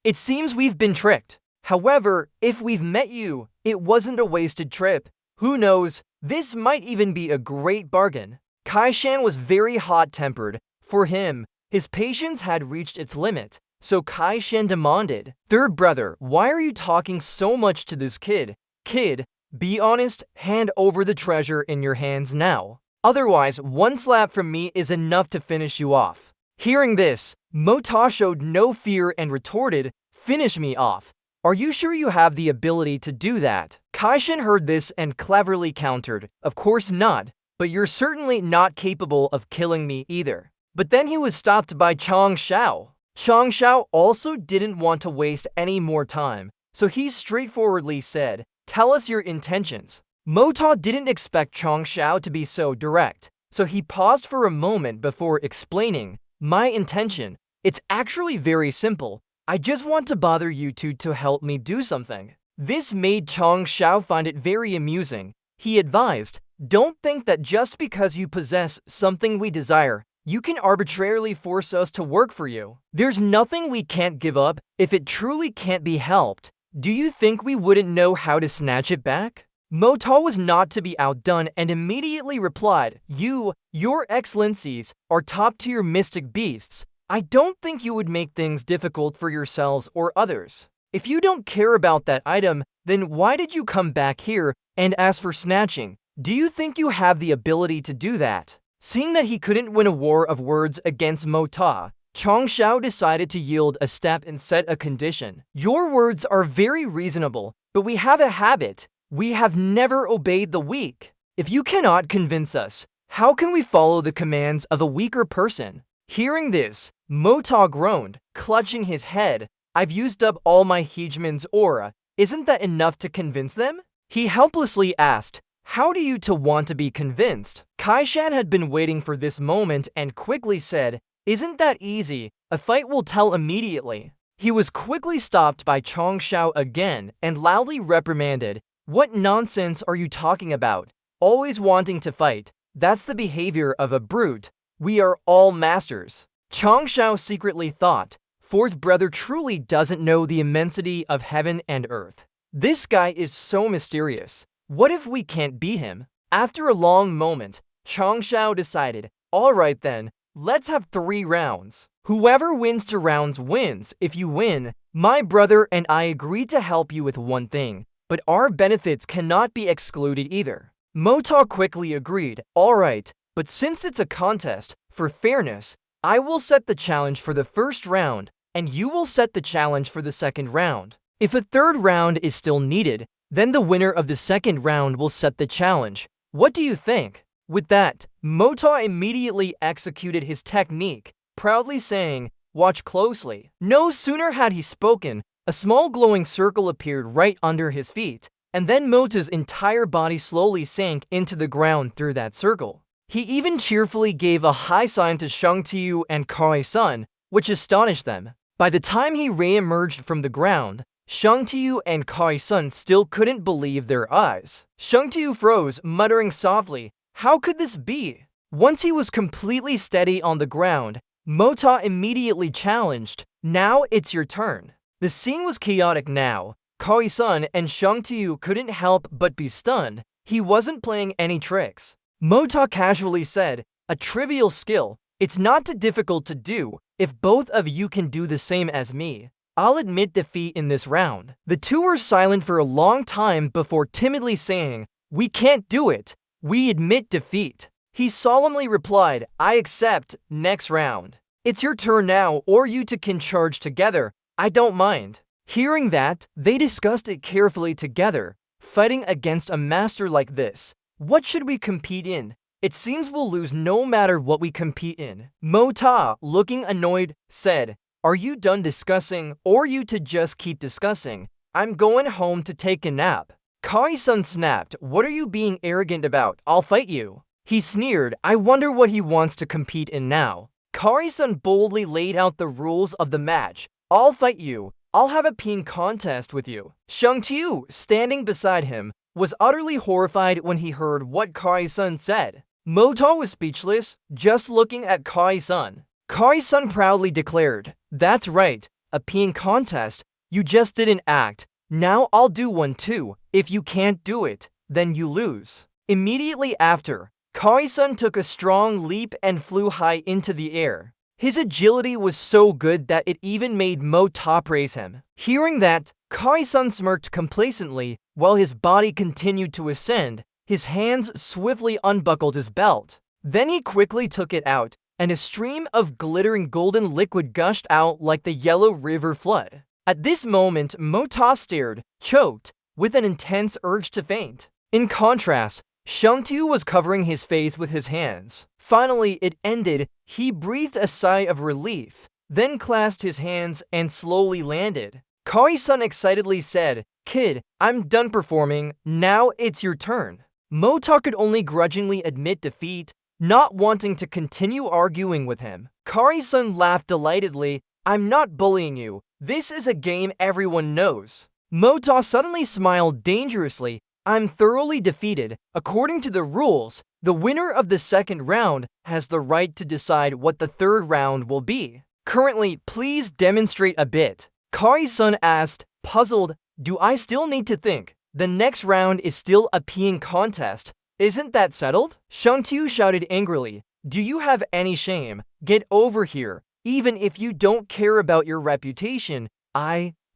it seems we've been tricked. However, if we've met you, it wasn't a wasted trip. Who knows, this might even be a great bargain. Kai Shan was very hot-tempered. For him, his patience had reached its limit, so Kai Shan demanded, "Third brother, why are you talking so much to this kid? Kid, be honest, hand over the treasure in your hands now. Otherwise, one slap from me is enough to finish you off." Hearing this, Mota showed no fear and retorted, "Finish me off. Are you sure you have the ability to do that?" Kai Shan heard this and cleverly countered, "Of course not, but you're certainly not capable of killing me either." But then he was stopped by Chang Shao. Chang Shao also didn't want to waste any more time, so he straightforwardly said, "Tell us your intentions." Mota didn't expect Chang Shao to be so direct, so he paused for a moment before explaining, "My intention, it's actually very simple. I just want to bother you two to help me do something." This made Chang Shao find it very amusing. He advised, "Don't think that just because you possess something we desire, you can arbitrarily force us to work for you. There's nothing we can't give up if it truly can't be helped. Do you think we wouldn't know how to snatch it back?" Mota was not to be outdone and immediately replied, Your Excellencies, are top-tier mystic beasts. I don't think you would make things difficult for yourselves or others. If you don't care about that item, then why did you come back here and ask for snatching? Do you think you have the ability to do that?" Seeing that he couldn't win a war of words against Mota, Chang Shao decided to yield a step and set a condition. "Your words are very reasonable, but we have a habit. We have never obeyed the weak. If you cannot convince us, how can we follow the commands of a weaker person?" Hearing this, Mota groaned, clutching his head. "I've used up all my Hegemon's aura. Isn't that enough to convince them?" He helplessly asked, "How do you two want to be convinced?" Kai Shan had been waiting for this moment and quickly said, "Isn't that easy? A fight will tell immediately." He was quickly stopped by Chang Shao again and loudly reprimanded, "What nonsense are you talking about? Always wanting to fight. That's the behavior of a brute. We are all masters." Chang Shao secretly thought, "Fourth brother truly doesn't know the immensity of heaven and earth. This guy is so mysterious. What if we can't beat him?" After a long moment, Changshao decided, alright then, let's have 3 rounds. Whoever wins 2 rounds wins. If you win, my brother and I agree to help you with one thing, but our benefits cannot be excluded either. Mota quickly agreed, alright, but since it's a contest, for fairness, I will set the challenge for the first round, and you will set the challenge for the second round. If a third round is still needed, then the winner of the second round will set the challenge. What do you think? With that, Mota immediately executed his technique, proudly saying, watch closely. No sooner had he spoken, a small glowing circle appeared right under his feet, and then Mota's entire body slowly sank into the ground through that circle. He even cheerfully gave a high sign to Shang Tiu and Kai-sun, which astonished them. By the time he re-emerged from the ground, Shang Tiu and Kai-sun still couldn't believe their eyes. Shang Tiu froze, muttering softly, how could this be? Once he was completely steady on the ground, Mota immediately challenged, now it's your turn. The scene was chaotic now. Kai-sun and Shang Tiu couldn't help but be stunned. He wasn't playing any tricks. Mota casually said, a trivial skill, it's not too difficult to do. If both of you can do the same as me, I'll admit defeat in this round. The two were silent for a long time before timidly saying, we can't do it. We admit defeat. He solemnly replied, I accept, next round. It's your turn now, or you two can charge together. I don't mind. Hearing that, they discussed it carefully together. Fighting against a master like this, what should we compete in? It seems we'll lose no matter what we compete in. Mota, looking annoyed, said, are you done discussing, or you to just keep discussing? I'm going home to take a nap. Kai-sun snapped, what are you being arrogant about? I'll fight you. He sneered, I wonder what he wants to compete in now. Kai-sun boldly laid out the rules of the match. I'll fight you. I'll have a peeing contest with you. Shang Tiu, standing beside him, was utterly horrified when he heard what Kai-sun said. Mota was speechless, just looking at Kai-sun. Kai-sun proudly declared, that's right, a peeing contest. You just didn't act. Now I'll do one too. If you can't do it, then you lose. Immediately after, Kai-sun took a strong leap and flew high into the air. His agility was so good that it even made Mota praise him. Hearing that, Kai-sun smirked complacently while his body continued to ascend. His hands swiftly unbuckled his belt. Then he quickly took it out, and a stream of glittering golden liquid gushed out like the yellow river flood. At this moment, Mota stared, choked, with an intense urge to faint. In contrast, Shang Tiu was covering his face with his hands. Finally, it ended. He breathed a sigh of relief, then clasped his hands and slowly landed. Kai-sun excitedly said, kid, I'm done performing. Now it's your turn. Mota could only grudgingly admit defeat, not wanting to continue arguing with him. Kai-sun laughed delightedly. I'm not bullying you. This is a game everyone knows. Mota suddenly smiled dangerously. I'm thoroughly defeated. According to the rules, the winner of the second round has the right to decide what the third round will be. Currently, please demonstrate a bit. Kai-sun asked, puzzled, do I still need to think? The next round is still a peeing contest. Isn't that settled? Shang Tiu shouted angrily, do you have any shame? Get over here. Even if you don't care about your reputation,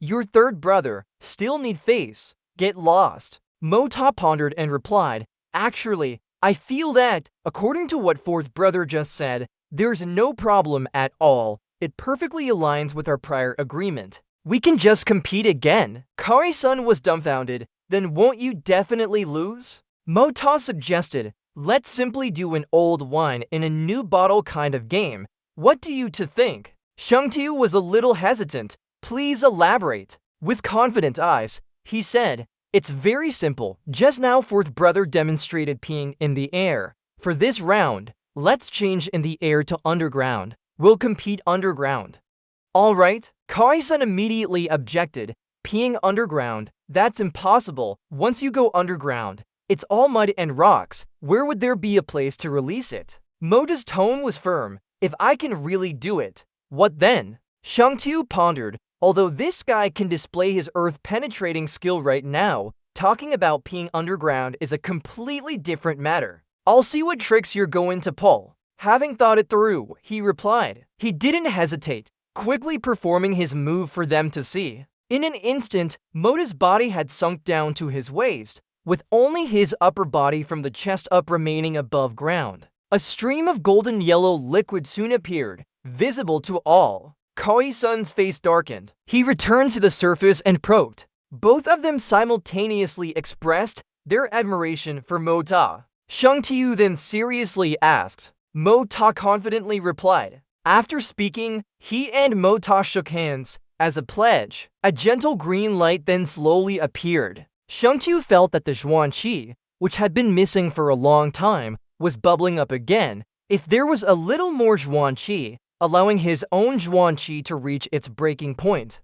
your third brother, still need face. Get lost. Mota pondered and replied, actually, I feel that, according to what fourth brother just said, there's no problem at all. It perfectly aligns with our prior agreement. We can just compete again. Kai-sun was dumbfounded. Then won't you definitely lose? Mota suggested, let's simply do an old wine in a new bottle kind of game. What do you two think? Shang Tiu was a little hesitant. Please elaborate. With confident eyes, he said, it's very simple. Just now fourth brother demonstrated peeing in the air. For this round, let's change in the air to underground. We'll compete underground. Alright, Kai-sun immediately objected. Peeing underground? That's impossible. Once you go underground, it's all mud and rocks. Where would there be a place to release it? Mota's tone was firm. If I can really do it, what then? Shang Tiu pondered. Although this guy can display his earth-penetrating skill right now, talking about peeing underground is a completely different matter. I'll see what tricks you're going to pull. Having thought it through, he replied. He didn't hesitate, quickly performing his move for them to see. In an instant, Mota's body had sunk down to his waist, with only his upper body from the chest up remaining above ground. A stream of golden yellow liquid soon appeared, visible to all. Koi-sun's face darkened. He returned to the surface and probed. Both of them simultaneously expressed their admiration for Mota. Shang Tiu then seriously asked. Mota confidently replied. After speaking, he and Mota shook hands as a pledge. A gentle green light then slowly appeared. Shang Tiu felt that the Zhuan Qi, which had been missing for a long time, was bubbling up again. If there was a little more Zhuan Qi, allowing his own Zhuan Qi to reach its breaking point,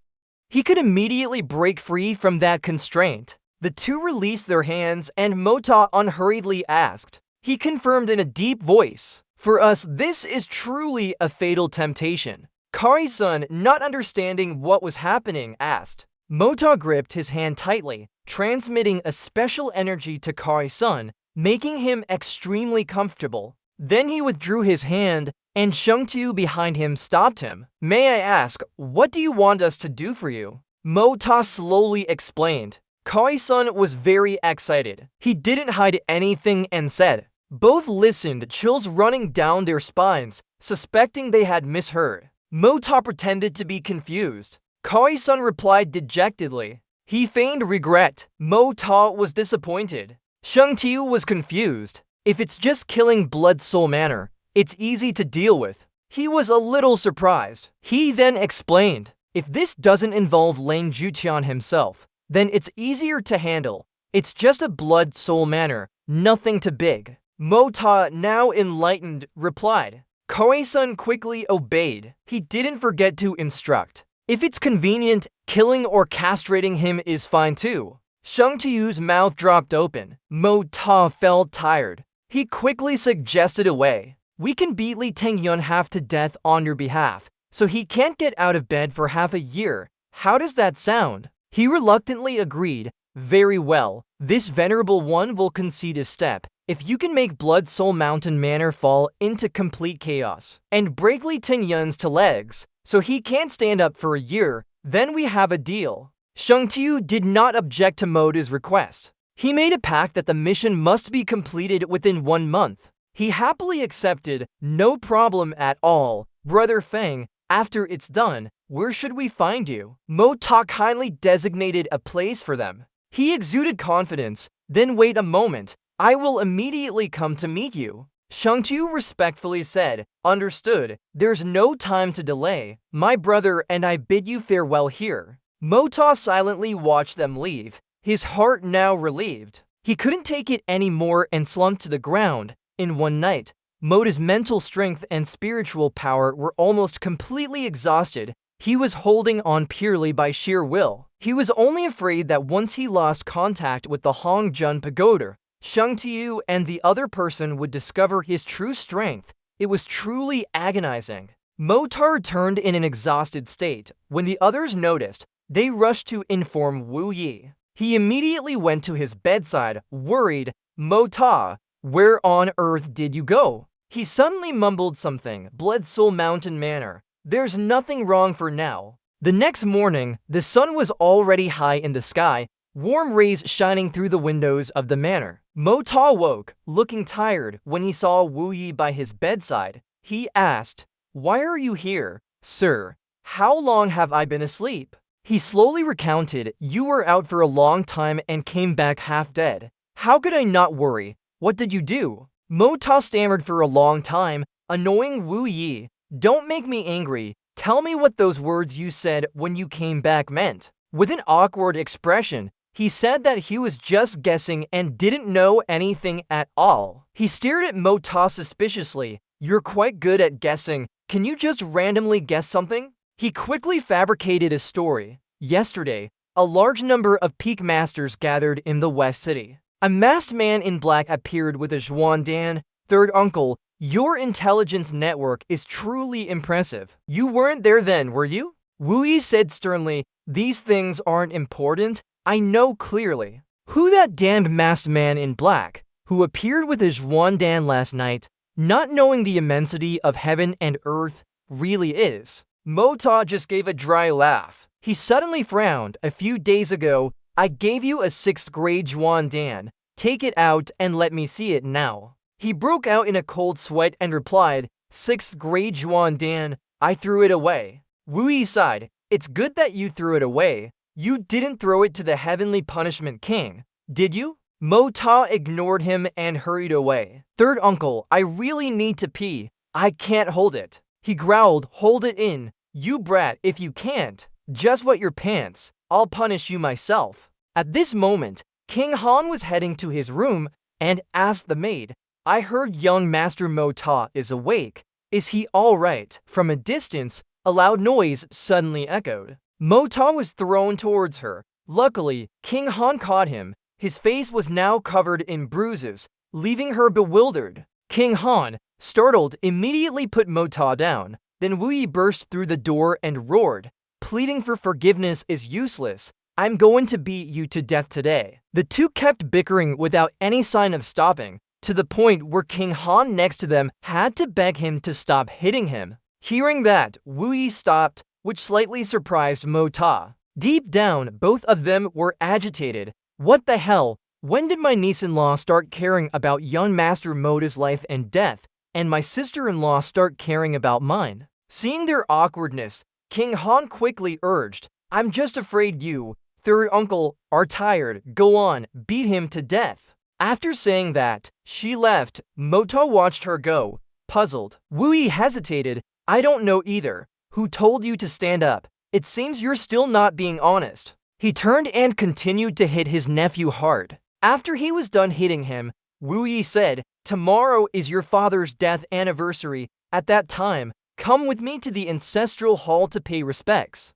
he could immediately break free from that constraint. The two released their hands and Mota unhurriedly asked. He confirmed in a deep voice, "For us, this is truly a fatal temptation." Kari-sun, not understanding what was happening, asked. Mota gripped his hand tightly, transmitting a special energy to Kari-sun, making him extremely comfortable. Then he withdrew his hand, and Shang Tiu behind him stopped him. "May I ask, what do you want us to do for you?" Mota slowly explained. Kari-sun was very excited. He didn't hide anything and said. Both listened, chills running down their spines, suspecting they had misheard. Mota pretended to be confused. Kari-sun replied dejectedly. He feigned regret. Mota was disappointed. Shang Tiu was confused. If it's just killing Blood Soul Manor, it's easy to deal with. He was a little surprised. He then explained. If this doesn't involve Lang Jutian himself, then it's easier to handle. It's just a Blood Soul Manor, nothing too big. Mota, now enlightened, replied. Koi-sun quickly obeyed. He didn't forget to instruct. If it's convenient, killing or castrating him is fine too. Shang Tiu's mouth dropped open. Mota felt tired. He quickly suggested a way. We can beat Li Tengyun half to death on your behalf, so he can't get out of bed for half a year. How does that sound? He reluctantly agreed. Very well, this venerable one will concede a step. If you can make Blood Soul Mountain Manor fall into complete chaos, and break Li Tengyun's to legs, so he can't stand up for a year, then we have a deal. Shang Tiu did not object to Mota's request. He made a pact that the mission must be completed within 1 month. He happily accepted, no problem at all. Brother Feng, after it's done, where should we find you? Mota kindly designated a place for them. He exuded confidence. Then wait a moment, I will immediately come to meet you. Shang Tiu respectfully said, understood, there's no time to delay. My brother and I bid you farewell here. Mota silently watched them leave, his heart now relieved. He couldn't take it anymore and slumped to the ground. In one night, Mota's mental strength and spiritual power were almost completely exhausted. He was holding on purely by sheer will. He was only afraid that once he lost contact with the Hongjun Pagoda, Shang Tiu and the other person would discover his true strength. It was truly agonizing. Mota returned in an exhausted state. When the others noticed, they rushed to inform Wu Yi. He immediately went to his bedside, worried. Mota, where on earth did you go? He suddenly mumbled something. Blood Soul Mountain Manor. There's nothing wrong for now. The next morning, the sun was already high in the sky, warm rays shining through the windows of the manor. Mota woke, looking tired, when he saw Wu Yi by his bedside. He asked, "Why are you here, sir? How long have I been asleep?" He slowly recounted, "You were out for a long time and came back half dead. How could I not worry? What did you do?" Mota stammered for a long time, annoying Wu Yi. "Don't make me angry. Tell me what those words you said when you came back meant." With an awkward expression, he said that he was just guessing and didn't know anything at all. He stared at Mota suspiciously. "You're quite good at guessing. Can you just randomly guess something?" He quickly fabricated a story. Yesterday, a large number of peak masters gathered in the West City. A masked man in black appeared with a Zhuan Dan. "Third uncle, your intelligence network is truly impressive. You weren't there then, were you?" Wu Yi said sternly, "These things aren't important. I know clearly." "Who that damned masked man in black?" who appeared with his Zhuandan last night, not knowing the immensity of heaven and earth really is. Mo Ta just gave a dry laugh. He suddenly frowned. A few days ago, I gave you a 6th grade Zhuandan. Take it out and let me see it now. He broke out in a cold sweat and replied, 6th grade Zhuandan, I threw it away. Wu Yi sighed. It's good that you threw it away. You didn't throw it to the heavenly punishment king, did you? Mo Ta ignored him and hurried away. Third uncle, I really need to pee. I can't hold it. He growled, hold it in. You brat, if you can't, just wet your pants. I'll punish you myself. At this moment, King Han was heading to his room and asked the maid, I heard young Master Mo Ta is awake. Is he all right? From a distance, a loud noise suddenly echoed. Mo Ta was thrown towards her. Luckily, King Han caught him. His face was now covered in bruises, leaving her bewildered. King Han, startled, immediately put Mo Ta down. Then Wu Yi burst through the door and roared, pleading for forgiveness is useless. I'm going to beat you to death today. The two kept bickering without any sign of stopping, to the point where King Han next to them had to beg him to stop hitting him. Hearing that, Wu Yi stopped, which slightly surprised Mo Ta. Deep down, both of them were agitated. What the hell? When did my niece-in-law start caring about young Master Mota's life and death, and my sister-in-law start caring about mine? Seeing their awkwardness, King Han quickly urged, I'm just afraid you, third uncle, are tired. Go on, beat him to death. After saying that, she left. Mo Ta watched her go, puzzled. Wu Yi hesitated. I don't know either. Who told you to stand up? It seems you're still not being honest. He turned and continued to hit his nephew hard. After he was done hitting him, Wu Yi said, tomorrow is your father's death anniversary. At that time, come with me to the ancestral hall to pay respects.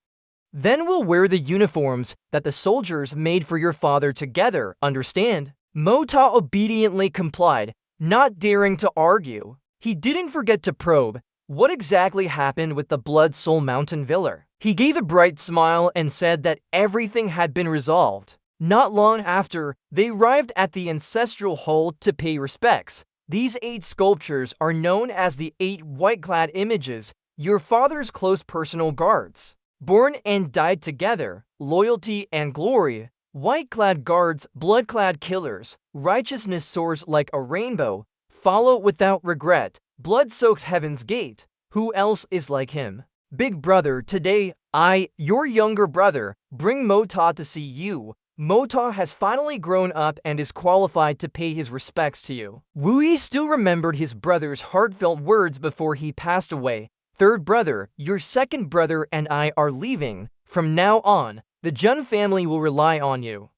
Then we'll wear the uniforms that the soldiers made for your father together, understand? Mo Ta obediently complied, not daring to argue. He didn't forget to probe, what exactly happened with the Blood Soul Mountain Villa? He gave a bright smile and said that everything had been resolved. Not long after, they arrived at the ancestral hall to pay respects. These 8 sculptures are known as the 8 white-clad images, your father's close personal guards. Born and died together, loyalty and glory. White-clad guards, blood-clad killers. Righteousness soars like a rainbow. Follow without regret. Blood soaks heaven's gate. Who else is like him? Big brother, today, I, your younger brother, bring Mo Ta to see you. Mo Ta has finally grown up and is qualified to pay his respects to you. Wu Yi still remembered his brother's heartfelt words before he passed away. Third brother, your second brother and I are leaving. From now on, the Jun family will rely on you.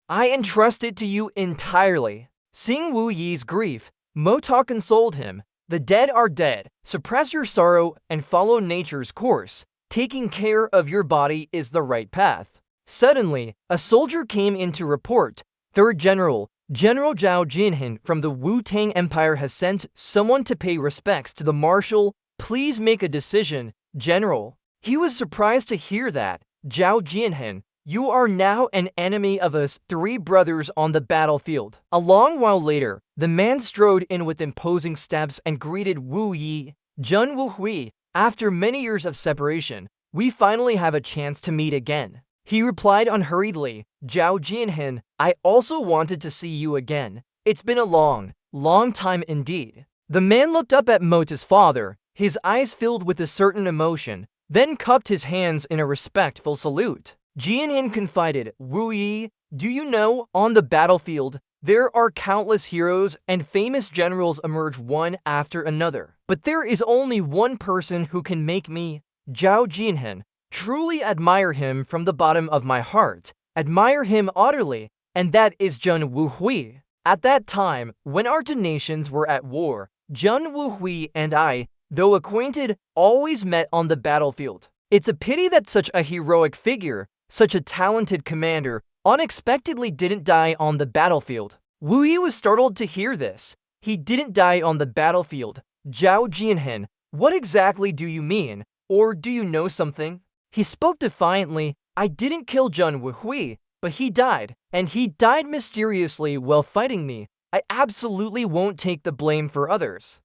I entrust it to you entirely. Seeing Wu Yi's grief, Mo Ta consoled him. The dead are dead. Suppress your sorrow and follow nature's course. Taking care of your body is the right path. Suddenly, a soldier came in to report. Third General, General Zhao Jinhin from the Wu-Tang Empire has sent someone to pay respects to the marshal. Please make a decision, General. He was surprised to hear that. Zhao Jinhin, you are now an enemy of us 3 brothers on the battlefield. A long while later, the man strode in with imposing steps and greeted Wu Yi. Jun Wu Hui, after many years of separation, we finally have a chance to meet again. He replied unhurriedly, Zhao Jinhin, I also wanted to see you again. It's been a long time indeed. The man looked up at Mota's father, his eyes filled with a certain emotion, then cupped his hands in a respectful salute. Jinhin confided, Wu Yi, do you know, on the battlefield, there are countless heroes and famous generals emerge one after another. But there is only one person who can make me, Zhao Jinhin, truly admire him from the bottom of my heart, admire him utterly, and that is Jun Wu Hui. At that time, when our two nations were at war, Jun Wu Hui and I, though acquainted, always met on the battlefield. It's a pity that such a heroic figure, such a talented commander, unexpectedly didn't die on the battlefield. Wu Yi was startled to hear this. He didn't die on the battlefield. Zhao Jinhin, what exactly do you mean? Or do you know something? He spoke defiantly. I didn't kill Jun Wu Hui, but he died, and he died mysteriously while fighting me. I absolutely won't take the blame for others.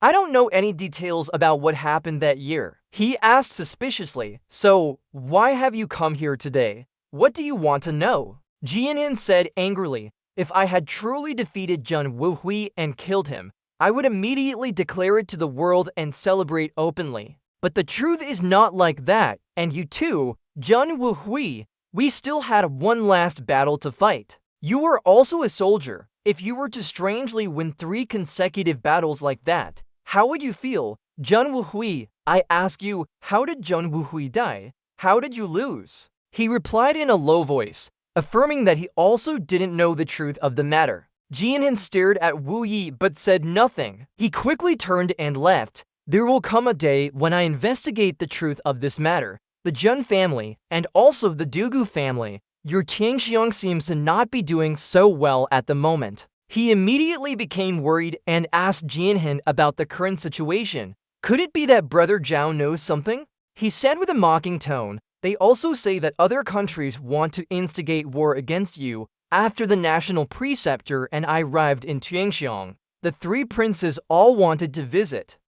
I don't know any details about what happened that year. He asked suspiciously, so, why have you come here today? What do you want to know? Jianhin said angrily, if I had truly defeated Zheng Wuhui and killed him, I would immediately declare it to the world and celebrate openly. But the truth is not like that, and you too, Zheng Wuhui, we still had one last battle to fight. You were also a soldier. If you were to strangely win 3 consecutive battles like that, how would you feel? Zheng Wuhui, I ask you, how did Zheng Wuhui die? How did you lose? He replied in a low voice, affirming that he also didn't know the truth of the matter. Jianhin stared at Wu Yi but said nothing. He quickly turned and left. There will come a day when I investigate the truth of this matter. The Zheng family, and also the Dugu family, your Tianxiang seems to not be doing so well at the moment. He immediately became worried and asked Jianhin about the current situation. Could it be that Brother Zhao knows something? He said with a mocking tone, they also say that other countries want to instigate war against you. After the national preceptor and I arrived in Tianxiang, the 3 princes all wanted to visit,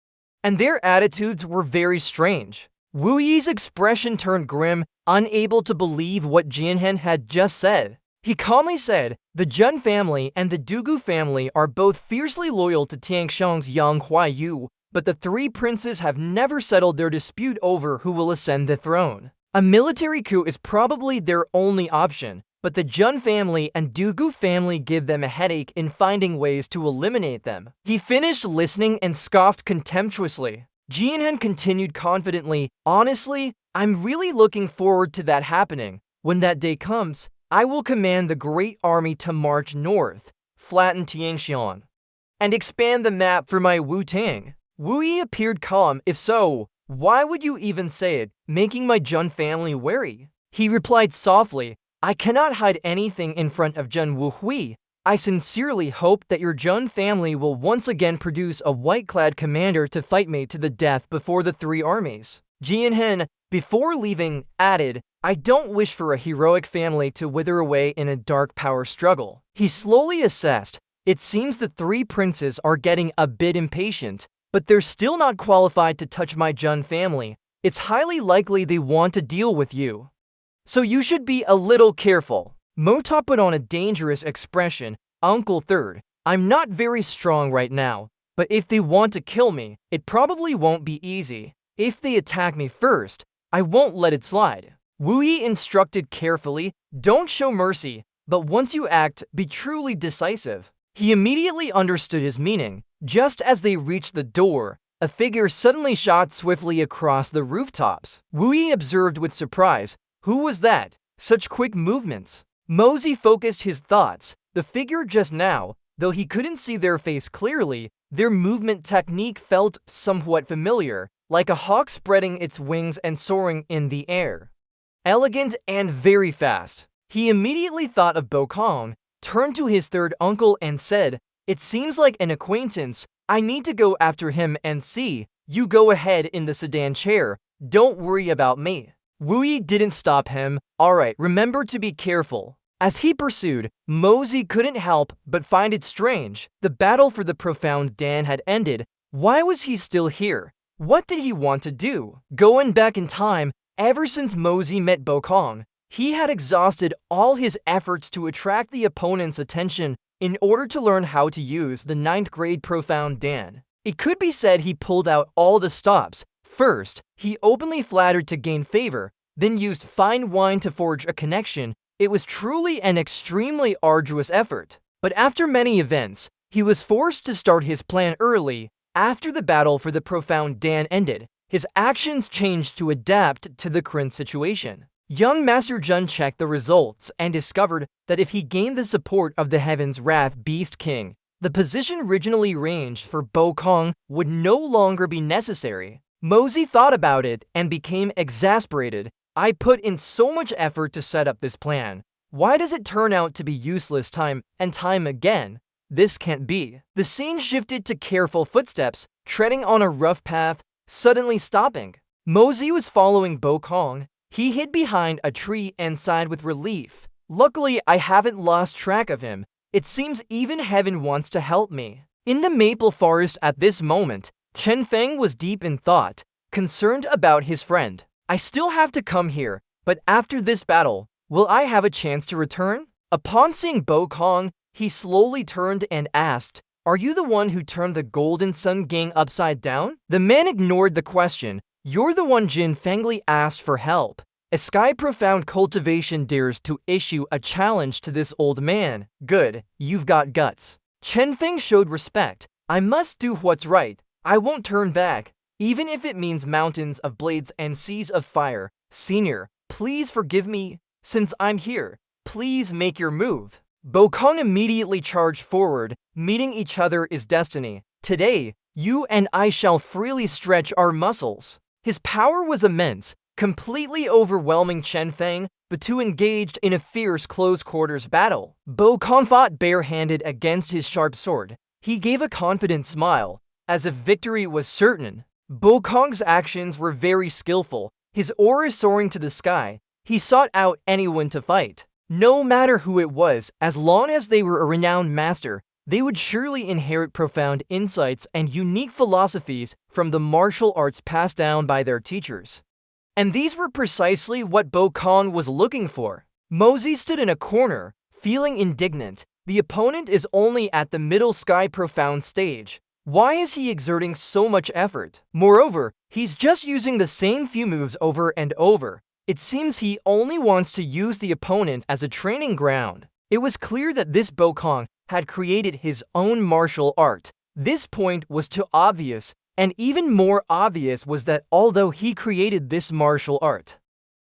and their attitudes were very strange. Wu Yi's expression turned grim, unable to believe what Jianhin had just said. He calmly said, the Zheng family and the Dugu family are both fiercely loyal to Tianxiang's Yang Huaiyu, but the 3 princes have never settled their dispute over who will ascend the throne. A military coup is probably their only option, but the Zheng family and Dugu family give them a headache in finding ways to eliminate them. He finished listening and scoffed contemptuously. Jianhin continued confidently, honestly, I'm really looking forward to that happening. When that day comes, I will command the great army to march north, flatten Tianxiang, and expand the map for my Wu Tang. Wu Yi appeared calm. If so, why would you even say it, making my Zheng family wary? He replied softly, I cannot hide anything in front of Zheng Wuhui. I sincerely hope that your Zheng family will once again produce a white-clad commander to fight me to the death before the 3 armies. Jianhin, before leaving, added, I don't wish for a heroic family to wither away in a dark power struggle. He slowly assessed, it seems the 3 princes are getting a bit impatient, but they're still not qualified to touch my Zheng family. It's highly likely they want to deal with you. So you should be a little careful. Mota put on a dangerous expression. Uncle Third, I'm not very strong right now, but if they want to kill me, it probably won't be easy. If they attack me first, I won't let it slide. Wu Yi instructed carefully, don't show mercy, but once you act, be truly decisive. He immediately understood his meaning. Just as they reached the door, a figure suddenly shot swiftly across the rooftops. Wu Yi observed with surprise, who was that? Such quick movements. Mosey focused his thoughts. The figure just now, though he couldn't see their face clearly, their movement technique felt somewhat familiar, like a hawk spreading its wings and soaring in the air. Elegant and very fast. He immediately thought of Bokong, turned to his 3rd uncle and said, it seems like an acquaintance. I need to go after him and see. You go ahead in the sedan chair. Don't worry about me. Wu Yi didn't stop him. Alright, remember to be careful. As he pursued, Mosey couldn't help but find it strange. The battle for the profound Dan had ended. Why was he still here? What did he want to do? Going back in time, ever since Mosey met Bokong, he had exhausted all his efforts to attract the opponent's attention in order to learn how to use the 9th grade profound Dan. It could be said he pulled out all the stops. First, he openly flattered to gain favor, then used fine wine to forge a connection. It was truly an extremely arduous effort. But after many events, he was forced to start his plan early. After the battle for the profound Dan ended, his actions changed to adapt to the current situation. Young Master Zhen checked the results and discovered that if he gained the support of the Heaven's Wrath Beast King, the position originally arranged for Bokong would no longer be necessary. Mosey thought about it and became exasperated. I put in so much effort to set up this plan. Why does it turn out to be useless time and time again? This can't be. The scene shifted to careful footsteps, treading on a rough path, suddenly stopping. Mosey was following Bokong. He hid behind a tree and sighed with relief. Luckily, I haven't lost track of him. It seems even heaven wants to help me. In the maple forest at this moment, Chen Feng was deep in thought, concerned about his friend. I still have to come here, but after this battle, will I have a chance to return? Upon seeing Bo Kong, he slowly turned and asked, "Are you the one who turned the Golden Sun Gang upside down?" The man ignored the question. "You're the one Jin Fengli asked for help. A Sky Profound Cultivation dares to issue a challenge to this old man. Good, you've got guts." Chen Feng showed respect. "I must do what's right. I won't turn back, even if it means mountains of blades and seas of fire. Senior, please forgive me. Since I'm here, please make your move." Bo Kong immediately charged forward. "Meeting each other is destiny. Today, you and I shall freely stretch our muscles." His power was immense, completely overwhelming Chen Feng. The two engaged in a fierce close-quarters battle. Bo Kong fought barehanded against his sharp sword. He gave a confident smile, as if victory was certain. Bo Kong's actions were very skillful, his aura soaring to the sky. He sought out anyone to fight. No matter who it was, as long as they were a renowned master, they would surely inherit profound insights and unique philosophies from the martial arts passed down by their teachers. And these were precisely what Bo Kong was looking for. Mosey stood in a corner, feeling indignant. The opponent is only at the middle Sky Profound stage. Why is he exerting so much effort? Moreover, he's just using the same few moves over and over. It seems he only wants to use the opponent as a training ground. It was clear that this Bo Kong had created his own martial art. This point was too obvious, and even more obvious was that although he created this martial art,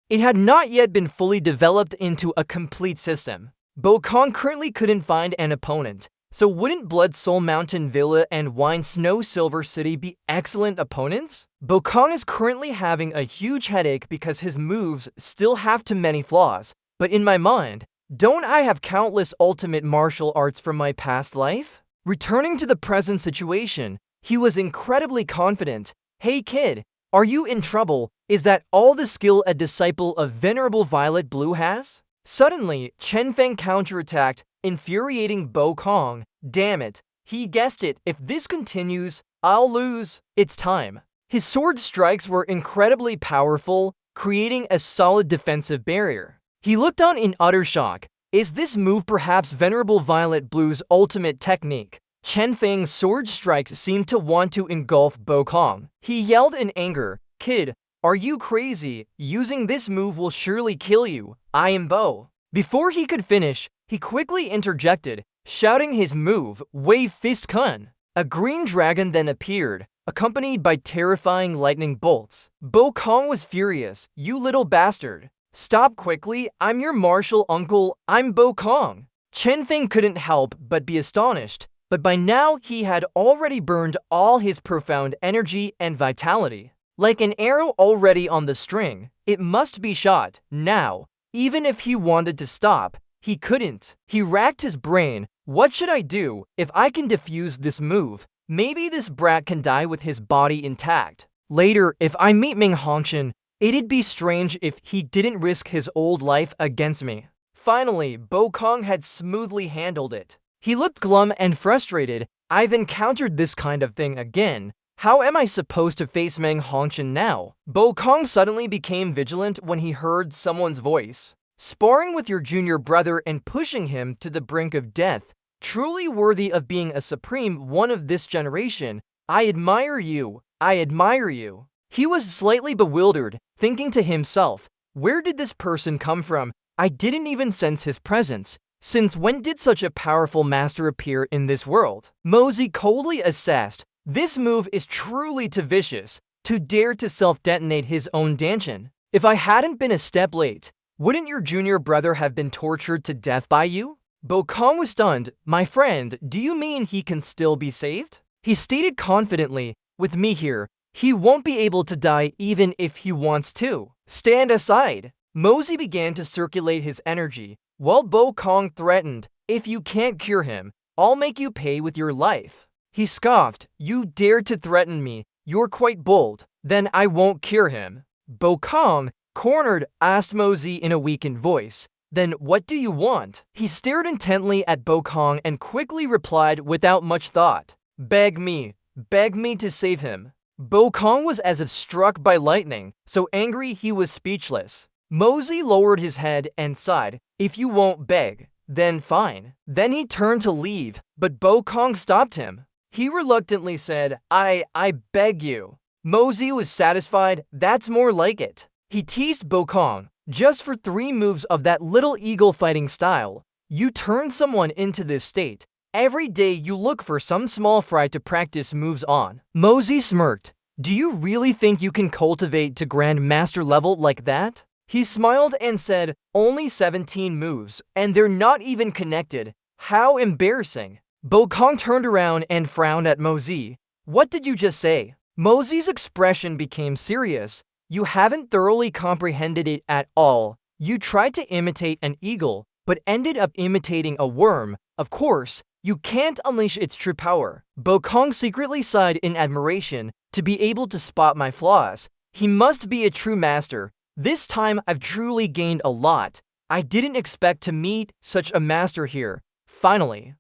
it had not yet been fully developed into a complete system. Bo Kong currently couldn't find an opponent, so wouldn't Blood Soul Mountain Villa and Wine Snow Silver City be excellent opponents? Bo Kong is currently having a huge headache because his moves still have too many flaws. But in my mind, don't I have countless ultimate martial arts from my past life? Returning to the present situation, he was incredibly confident. "Hey kid, are you in trouble? Is that all the skill a disciple of Venerable Violet Blue has?" Suddenly, Chen Feng counterattacked, infuriating Bo Kong. "Damn it, he guessed it. If this continues, I'll lose. It's time." His sword strikes were incredibly powerful, creating a solid defensive barrier. He looked on in utter shock. Is this move perhaps Venerable Violet Blue's ultimate technique? Chen Feng's sword strikes seemed to want to engulf Bo Kong. He yelled in anger, "Kid, are you crazy? Using this move will surely kill you. I am Bo." Before he could finish, he quickly interjected, shouting his move, "Wave Fist Kun." A green dragon then appeared, accompanied by terrifying lightning bolts. Bo Kong was furious. "You little bastard. Stop quickly, I'm your martial uncle, I'm Bo Kong." Chen Feng couldn't help but be astonished, but by now he had already burned all his profound energy and vitality. Like an arrow already on the string, it must be shot, now. Even if he wanted to stop, he couldn't. He racked his brain. What should I do? If I can defuse this move, maybe this brat can die with his body intact. Later, if I meet Ming Hongshan, it'd be strange if he didn't risk his old life against me. Finally, Bo Kong had smoothly handled it. He looked glum and frustrated. I've encountered this kind of thing again. How am I supposed to face Meng Hongshan now? Bo Kong suddenly became vigilant when he heard someone's voice. Sparring with your junior brother and pushing him to the brink of death. Truly worthy of being a supreme one of this generation. I admire you. I admire you. He was slightly bewildered, thinking to himself, where did this person come from? I didn't even sense his presence. Since when did such a powerful master appear in this world? Mosey coldly assessed, this move is truly too vicious, to dare to self-detonate his own dantian. If I hadn't been a step late, wouldn't your junior brother have been tortured to death by you? Bo Kong was stunned. My friend, do you mean he can still be saved? He stated confidently, with me here, he won't be able to die even if he wants to. Stand aside. Mosey began to circulate his energy, while Bo Kong threatened, if you can't cure him, I'll make you pay with your life. He scoffed, you dare to threaten me, you're quite bold, then I won't cure him. Bo Kong, cornered, asked Mosey in a weakened voice, Then what do you want? He stared intently at Bokong and quickly replied without much thought. Beg me to save him. Bokong was as if struck by lightning, so angry he was speechless. Mosey lowered his head and sighed. If you won't beg, then fine. Then he turned to leave, but Bokong stopped him. He reluctantly said, I beg you. Mosey was satisfied. That's more like it. He teased Bokong. Just for 3 moves of that little eagle fighting style, you turn someone into this state. Every day you look for some small fry to practice moves on. Mosey smirked. Do you really think you can cultivate to Grandmaster level like that? He smiled and said, only 17 moves, and they're not even connected. How embarrassing. Bokong turned around and frowned at Mosey. What did you just say? Mosey's expression became serious. You haven't thoroughly comprehended it at all. You tried to imitate an eagle, but ended up imitating a worm. Of course, you can't unleash its true power. Bokong secretly sighed in admiration. To be able to spot my flaws, he must be a true master. This time I've truly gained a lot. I didn't expect to meet such a master here. Finally,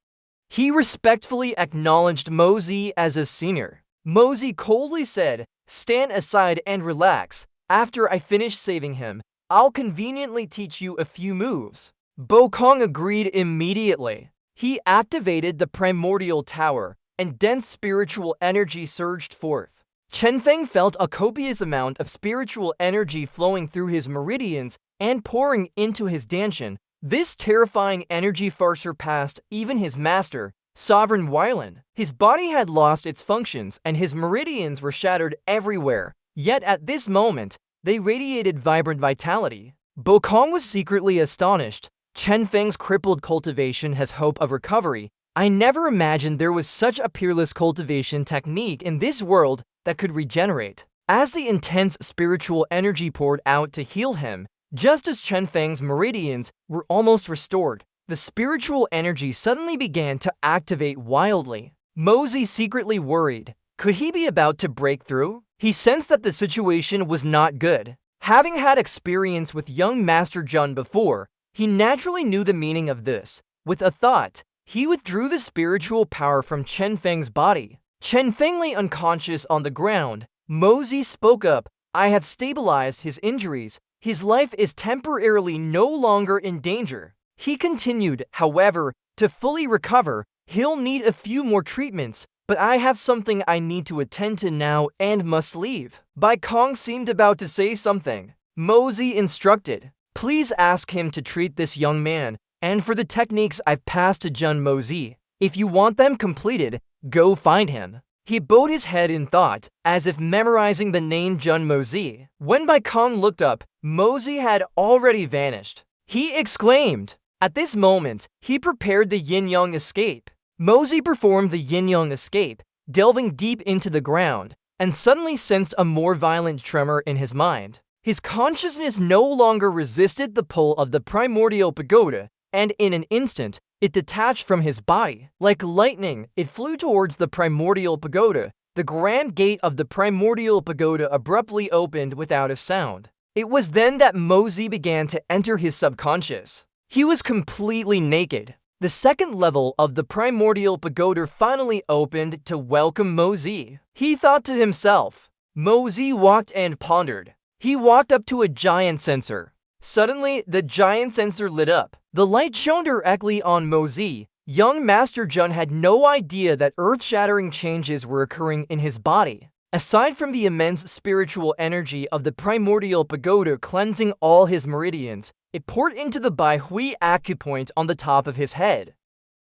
he respectfully acknowledged Mosey as a senior. Mosey coldly said, stand aside and relax. After I finish saving him, I'll conveniently teach you a few moves. Bokong agreed immediately. He activated the primordial tower, and dense spiritual energy surged forth. Chen Feng felt a copious amount of spiritual energy flowing through his meridians and pouring into his dantian. This terrifying energy far surpassed even his master, Sovereign Wylan. His body had lost its functions and his meridians were shattered everywhere. Yet at this moment, they radiated vibrant vitality. Bokong was secretly astonished. Chen Feng's crippled cultivation has hope of recovery. I never imagined there was such a peerless cultivation technique in this world that could regenerate. As the intense spiritual energy poured out to heal him, just as Chen Feng's meridians were almost restored, the spiritual energy suddenly began to activate wildly. Mosey secretly worried. Could he be about to break through? He sensed that the situation was not good. Having had experience with young Master Jun before, he naturally knew the meaning of this. With a thought, he withdrew the spiritual power from Chen Feng's body. Chen Feng lay unconscious on the ground. Mosey spoke up. I have stabilized his injuries. His life is temporarily no longer in danger. He continued, however, to fully recover, he'll need a few more treatments, but I have something I need to attend to now and must leave. Bokong seemed about to say something. Mosey instructed, please ask him to treat this young man, and for the techniques I've passed to Jun Mosey, if you want them completed, go find him. He bowed his head in thought, as if memorizing the name Jun Mosey. When Bokong looked up, Mosey had already vanished. He exclaimed. At this moment, he prepared the yin-yang escape. Mosey performed the yin-yang escape, delving deep into the ground, and suddenly sensed a more violent tremor in his mind. His consciousness no longer resisted the pull of the primordial pagoda, and in an instant, it detached from his body. Like lightning, it flew towards the primordial pagoda. The grand gate of the primordial pagoda abruptly opened without a sound. It was then that Mosey began to enter his subconscious. He was completely naked. The second level of the primordial pagoda finally opened to welcome Mosey. He thought to himself. Mosey walked and pondered. He walked up to a giant sensor. Suddenly, the giant sensor lit up. The light shone directly on Mosey. Young Master Jun had no idea that earth-shattering changes were occurring in his body. Aside from the immense spiritual energy of the primordial pagoda cleansing all his meridians, it poured into the Bai Hui acupoint on the top of his head,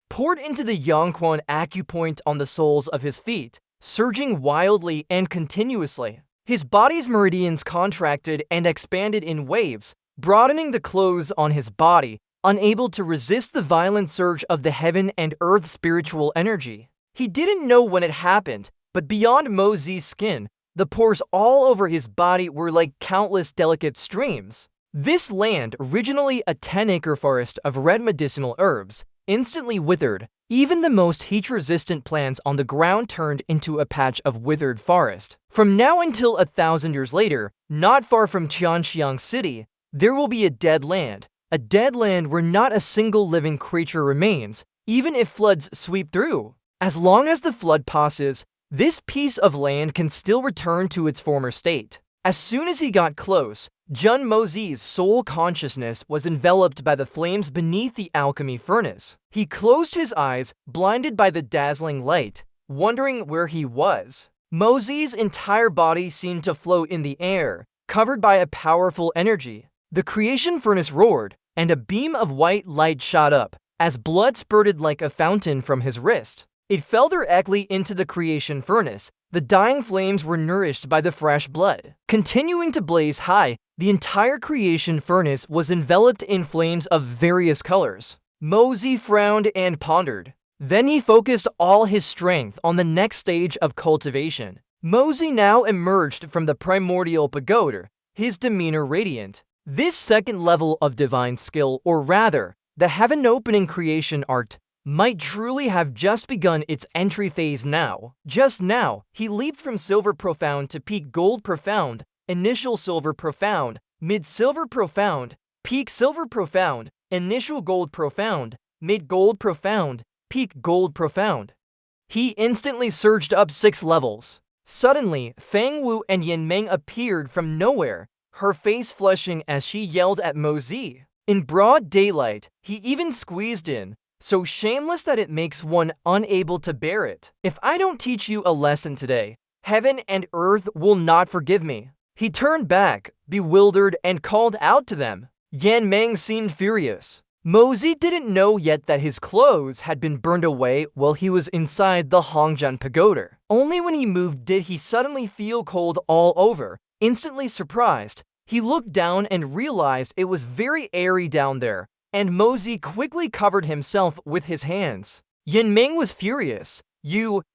poured into the Yangquan acupoint on the soles of his feet, surging wildly and continuously. His body's meridians contracted and expanded in waves, broadening the clothes on his body, unable to resist the violent surge of the heaven and earth spiritual energy. He didn't know when it happened, but beyond Mosey's skin, the pores all over his body were like countless delicate streams. This land, originally a 10-acre forest of red medicinal herbs, instantly withered. Even the most heat-resistant plants on the ground turned into a patch of withered forest. From now until 1,000 years later, not far from Tianxiang City, there will be a dead land. a dead land where not a single living creature remains, even if floods sweep through. As long as the flood passes, this piece of land can still return to its former state. As soon as he got close, Jun Mozi's soul consciousness was enveloped by the flames beneath the alchemy furnace. He closed his eyes, blinded by the dazzling light, wondering where he was. Mozi's entire body seemed to float in the air, covered by a powerful energy. The creation furnace roared, and a beam of white light shot up, as blood spurted like a fountain from his wrist. It fell directly into the creation furnace. The dying flames were nourished by the fresh blood. Continuing to blaze high, the entire creation furnace was enveloped in flames of various colors. Mozi frowned and pondered. Then he focused all his strength on the next stage of cultivation. Mozi now emerged from the primordial pagoda, his demeanor radiant. This second level of divine skill, or rather, the heaven-opening creation art, might truly have just begun its entry phase now. Just now, he leaped from Silver Profound to Peak Gold Profound, Initial Silver Profound, Mid Silver Profound, Peak Silver Profound, Initial Gold Profound, Mid Gold Profound, Peak Gold Profound. He instantly surged up 6 levels. Suddenly, Fang Wu and Yin Meng appeared from nowhere, her face flushing as she yelled at Mozi. In broad daylight, he even squeezed in, so shameless that it makes one unable to bear it. If I don't teach you a lesson today, heaven and earth will not forgive me. He turned back, bewildered, and called out to them. Yan Meng seemed furious. Mozi didn't know yet that his clothes had been burned away while he was inside the Hongjian Pagoda. Only when he moved did he suddenly feel cold all over. Instantly surprised, he looked down and realized it was very airy down there, and Mozi quickly covered himself with his hands. Yin Meng was furious.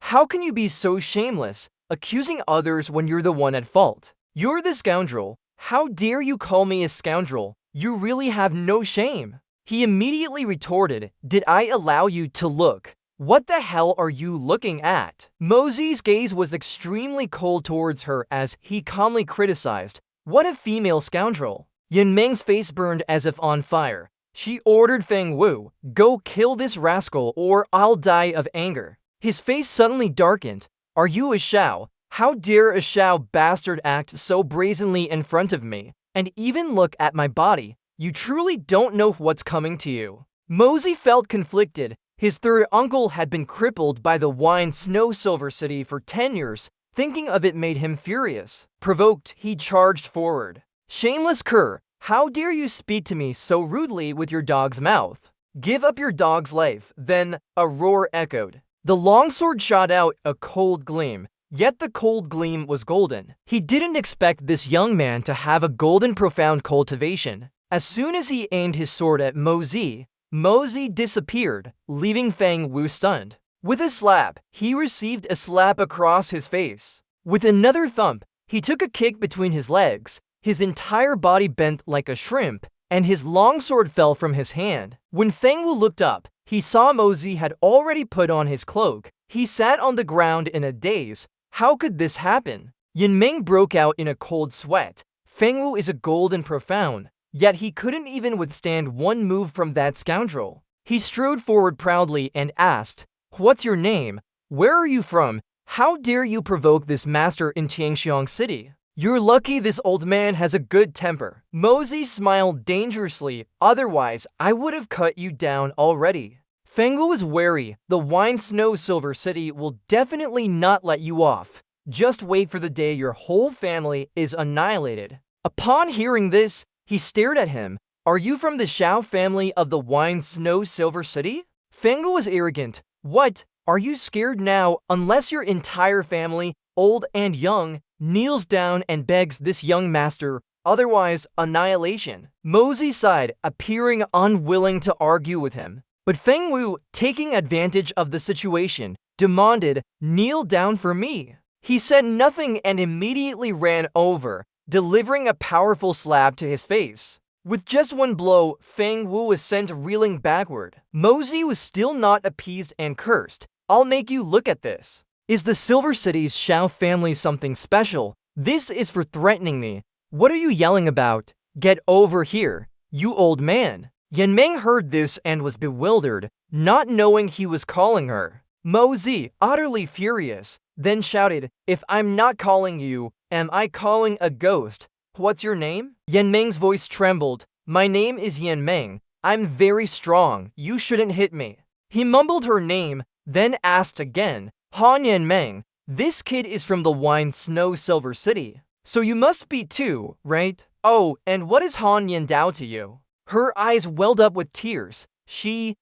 How can you be so shameless, accusing others when you're the one at fault? You're the scoundrel. How dare you call me a scoundrel? You really have no shame. He immediately retorted, did I allow you to look? What the hell are you looking at? Mozi's gaze was extremely cold towards her as he calmly criticized, what a female scoundrel. Yin Meng's face burned as if on fire. She ordered Fang Wu, go kill this rascal or I'll die of anger. His face suddenly darkened. Are you a Shao? How dare a Shao bastard act so brazenly in front of me, and even look at my body? You truly don't know what's coming to you. Mozi felt conflicted. His third uncle had been crippled by the wine Snow Silver City for 10 years. Thinking of it made him furious. Provoked, he charged forward. Shameless cur, how dare you speak to me so rudely with your dog's mouth? Give up your dog's life. Then a roar echoed. The longsword shot out a cold gleam, yet the cold gleam was golden. He didn't expect this young man to have a golden profound cultivation. As soon as he aimed his sword at Mozi, Mozi disappeared, leaving Fang Wu stunned. With a slap, he received a slap across his face. With another thump, he took a kick between his legs. His entire body bent like a shrimp, and his longsword fell from his hand. When Fang Wu looked up, he saw Mozi had already put on his cloak. He sat on the ground in a daze. How could this happen? Yin Meng broke out in a cold sweat. Fang Wu is a golden profound. Yet he couldn't even withstand one move from that scoundrel. He strode forward proudly and asked, what's your name? Where are you from? How dare you provoke this master in Tianxiang City? You're lucky this old man has a good temper. Mozi smiled dangerously, otherwise I would have cut you down already. Fang Wu was wary. The wine Snow Silver City will definitely not let you off. Just wait for the day your whole family is annihilated. Upon hearing this, he stared at him. Are you from the Shao family of the wine Snow Silver City? Fang Wu was arrogant. What? Are you scared now unless your entire family, old and young, kneels down and begs this young master, otherwise annihilation? Mozi sighed, appearing unwilling to argue with him. But Fang Wu, taking advantage of the situation, demanded, kneel down for me. He said nothing and immediately ran over, delivering a powerful slap to his face. With just one blow, Fang Wu was sent reeling backward. Mozi was still not appeased and cursed. I'll make you look at this. Is the Silver City's Shao family something special? This is for threatening me. What are you yelling about? Get over here. You old man. Yanmeng heard this and was bewildered, not knowing he was calling her. Mozi, utterly furious, then shouted, "If I'm not calling you, am I calling a ghost? What's your name?" Yanmeng's voice trembled. "My name is Yanmeng. I'm very strong. You shouldn't hit me." He mumbled her name, then asked again, "Han Yanmeng, this kid is from the wine Snow Silver City. So you must be too, right? Oh, and what is Han Yandao to you?" Her eyes welled up with tears. She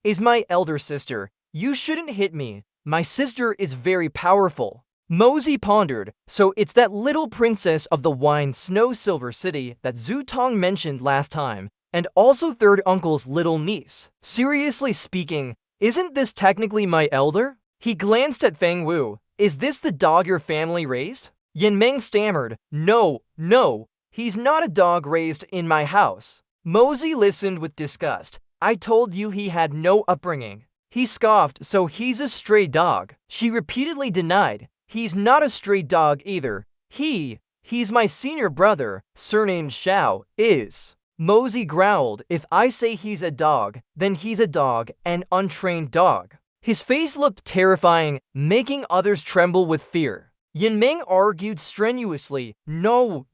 is my elder sister. You shouldn't hit me. My sister is very powerful." Mozi pondered, so it's that little princess of the wine Snow Silver City that Zhu Tong mentioned last time, and also third uncle's little niece. Seriously speaking, isn't this technically my elder? He glanced at Feng Wu. Is this the dog your family raised? Yanmeng stammered, No, he's not a dog raised in my house. Mozi listened with disgust. I told you he had no upbringing. He scoffed, so he's a stray dog. She repeatedly denied. He's not a stray dog either. He's my senior brother, surnamed Xiao, is. Mozi growled, if I say he's a dog, then he's a dog, an untrained dog. His face looked terrifying, making others tremble with fear. Yanmeng argued strenuously, No,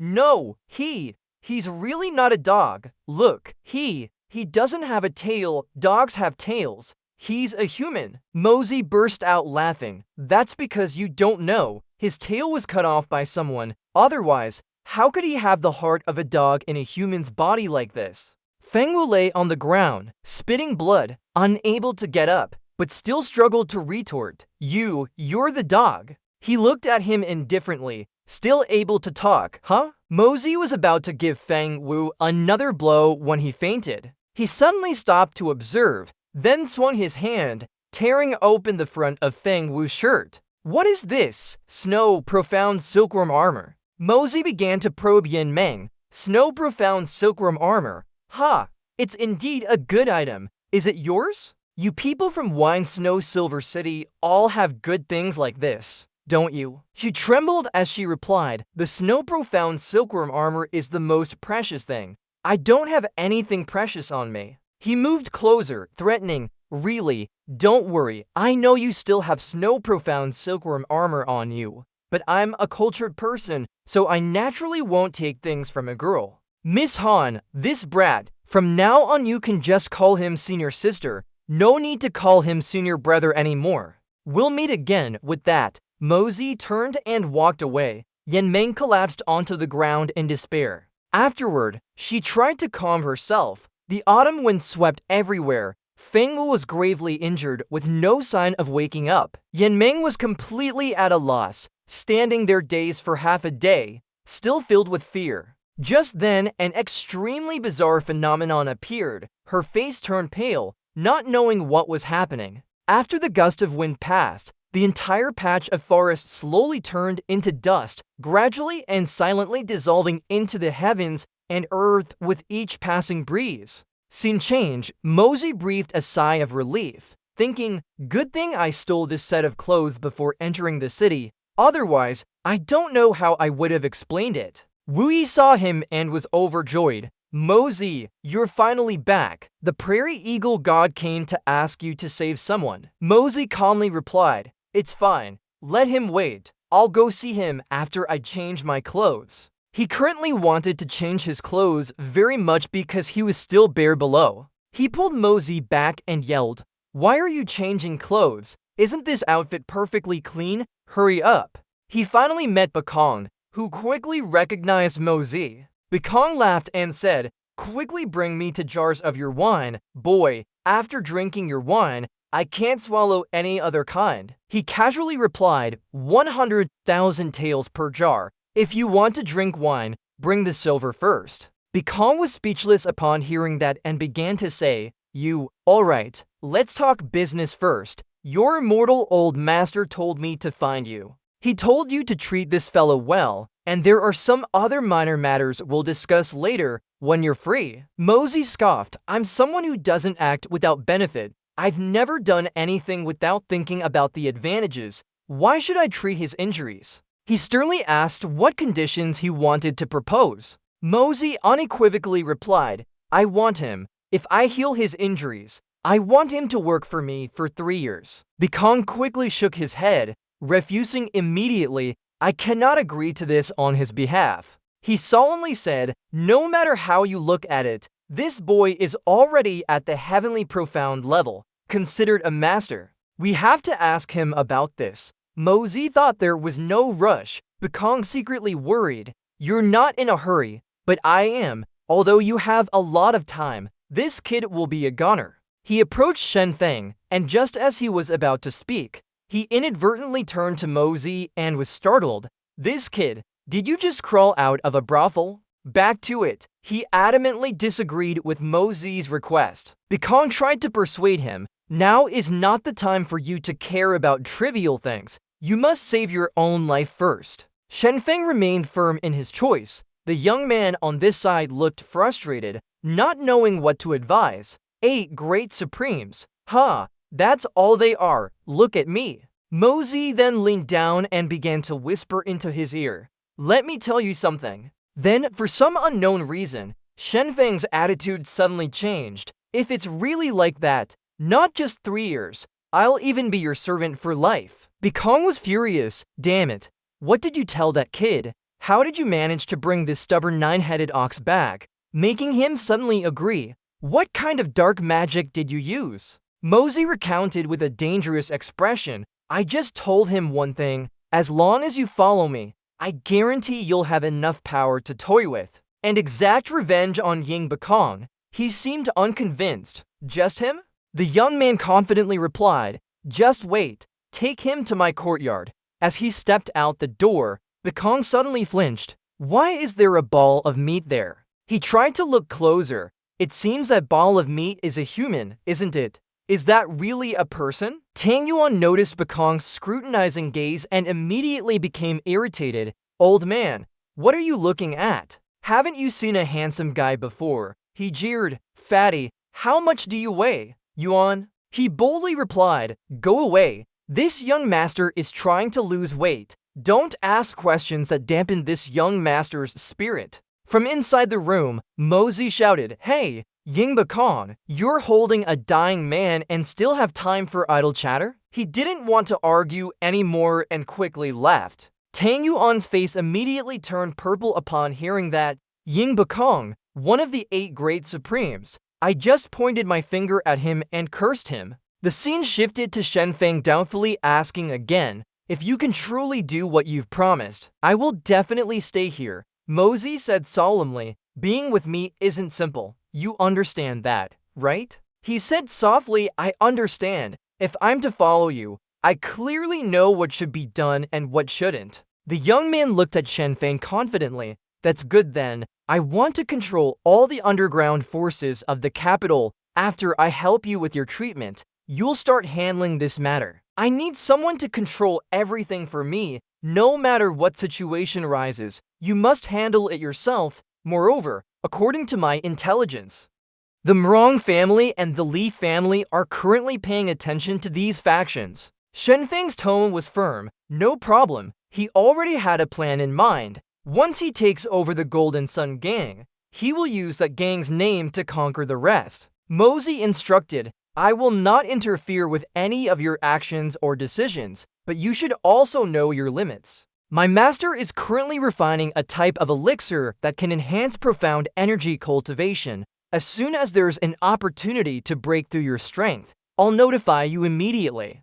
he's really not a dog. Look, he doesn't have a tail, dogs have tails. He's a human. Mozi burst out laughing. That's because you don't know. His tail was cut off by someone. Otherwise, how could he have the heart of a dog in a human's body like this? Feng Wu lay on the ground, spitting blood, unable to get up, but still struggled to retort. You're the dog. He looked at him indifferently, still able to talk, huh? Mozi was about to give Feng Wu another blow when he fainted. He suddenly stopped to observe, then swung his hand, tearing open the front of Feng Wu's shirt. What is this? Snow Profound Silkworm Armor. Mozi began to probe Yanmeng. Snow Profound Silkworm Armor. Ha! It's indeed a good item. Is it yours? You people from Wine Snow Silver City all have good things like this, don't you? She trembled as she replied, the Snow Profound Silkworm Armor is the most precious thing. I don't have anything precious on me. He moved closer, threatening, Really, don't worry, I know you still have Snow Profound Silkworm Armor on you. But I'm a cultured person, so I naturally won't take things from a girl. Miss Han, this brat, from now on you can just call him senior sister. No need to call him senior brother anymore. We'll meet again. With that, Mozi turned and walked away. Yanmeng collapsed onto the ground in despair. Afterward, she tried to calm herself. The autumn wind swept everywhere. Feng Wu was gravely injured with no sign of waking up. Yanmeng was completely at a loss, standing there dazed for half a day, still filled with fear. Just then, an extremely bizarre phenomenon appeared. Her face turned pale, not knowing what was happening. After the gust of wind passed, the entire patch of forest slowly turned into dust, gradually and silently dissolving into the heavens and earth with each passing breeze. Scene change, Mozi breathed a sigh of relief, thinking, good thing I stole this set of clothes before entering the city, otherwise, I don't know how I would have explained it. Wu Yi saw him and was overjoyed. Mozi, you're finally back. The Prairie Eagle God came to ask you to save someone. Mozi calmly replied, it's fine, let him wait. I'll go see him after I change my clothes. He currently wanted to change his clothes very much because he was still bare below. He pulled Mozi back and yelled, why are you changing clothes? Isn't this outfit perfectly clean? Hurry up. He finally met Bakong, who quickly recognized Mozi. Bakong laughed and said, quickly bring me to jars of your wine. Boy, after drinking your wine, I can't swallow any other kind. He casually replied, 100,000 taels per jar. If you want to drink wine, bring the silver first. Bakong was speechless upon hearing that and began to say, alright, let's talk business first. Your immortal old master told me to find you. He told you to treat this fellow well, and there are some other minor matters we'll discuss later when you're free. Mozi scoffed, I'm someone who doesn't act without benefit. I've never done anything without thinking about the advantages. Why should I treat his injuries? He sternly asked what conditions he wanted to propose. Mosey unequivocally replied, I want him. If I heal his injuries, I want him to work for me for 3 years. Bekong quickly shook his head, refusing immediately. I cannot agree to this on his behalf. He solemnly said, no matter how you look at it, this boy is already at the heavenly profound level, considered a master. We have to ask him about this. Mosey thought there was no rush. Bekong secretly worried. You're not in a hurry, but I am. Although you have a lot of time, this kid will be a goner. He approached Shen Feng, and just as he was about to speak, he inadvertently turned to Mosey and was startled. This kid, did you just crawl out of a brothel? Back to it. He adamantly disagreed with Mosey's request. Bekong tried to persuade him. Now is not the time for you to care about trivial things. You must save your own life first. Shen Feng remained firm in his choice. The young man on this side looked frustrated, not knowing what to advise. 8 great supremes. That's all they are. Look at me. Mosey then leaned down and began to whisper into his ear. Let me tell you something. Then, for some unknown reason, Shen Feng's attitude suddenly changed. If it's really like that, not just 3 years, I'll even be your servant for life. Bekong was furious. Damn it. What did you tell that kid? How did you manage to bring this stubborn 9-headed ox back, making him suddenly agree? What kind of dark magic did you use? Mosey recounted with a dangerous expression. I just told him one thing. As long as you follow me, I guarantee you'll have enough power to toy with and exact revenge on Ying Bekong. He seemed unconvinced. Just him? The young man confidently replied, just wait. Take him to my courtyard. As he stepped out the door, Bekong suddenly flinched. Why is there a ball of meat there? He tried to look closer. It seems that ball of meat is a human, isn't it? Is that really a person? Tang Yuan noticed Bekong's scrutinizing gaze and immediately became irritated. Old man, what are you looking at? Haven't you seen a handsome guy before? He jeered. Fatty, how much do you weigh? Yuan? He boldly replied, go away. This young master is trying to lose weight. Don't ask questions that dampen this young master's spirit. From inside the room, Mosey shouted, hey, Ying Bekong, you're holding a dying man and still have time for idle chatter? He didn't want to argue anymore and quickly left. Tang Yuan's face immediately turned purple upon hearing that. Ying Bekong, one of the 8 great supremes. I just pointed my finger at him and cursed him. The scene shifted to Shen Feng doubtfully asking again, if you can truly do what you've promised, I will definitely stay here. Mosey said solemnly, being with me isn't simple. You understand that, right? He said softly, I understand. If I'm to follow you, I clearly know what should be done and what shouldn't. The young man looked at Shen Feng confidently. That's good then. I want to control all the underground forces of the capital. After I help you with your treatment, you'll start handling this matter. I need someone to control everything for me. No matter what situation arises, you must handle it yourself. Moreover, according to my intelligence, the Mrong family and the Li family are currently paying attention to these factions. Shen Feng's tone was firm. No problem. He already had a plan in mind. Once he takes over the Golden Sun Gang, he will use that gang's name to conquer the rest. Mosey instructed, I will not interfere with any of your actions or decisions, but you should also know your limits. My master is currently refining a type of elixir that can enhance profound energy cultivation. As soon as there's an opportunity to break through your strength, I'll notify you immediately.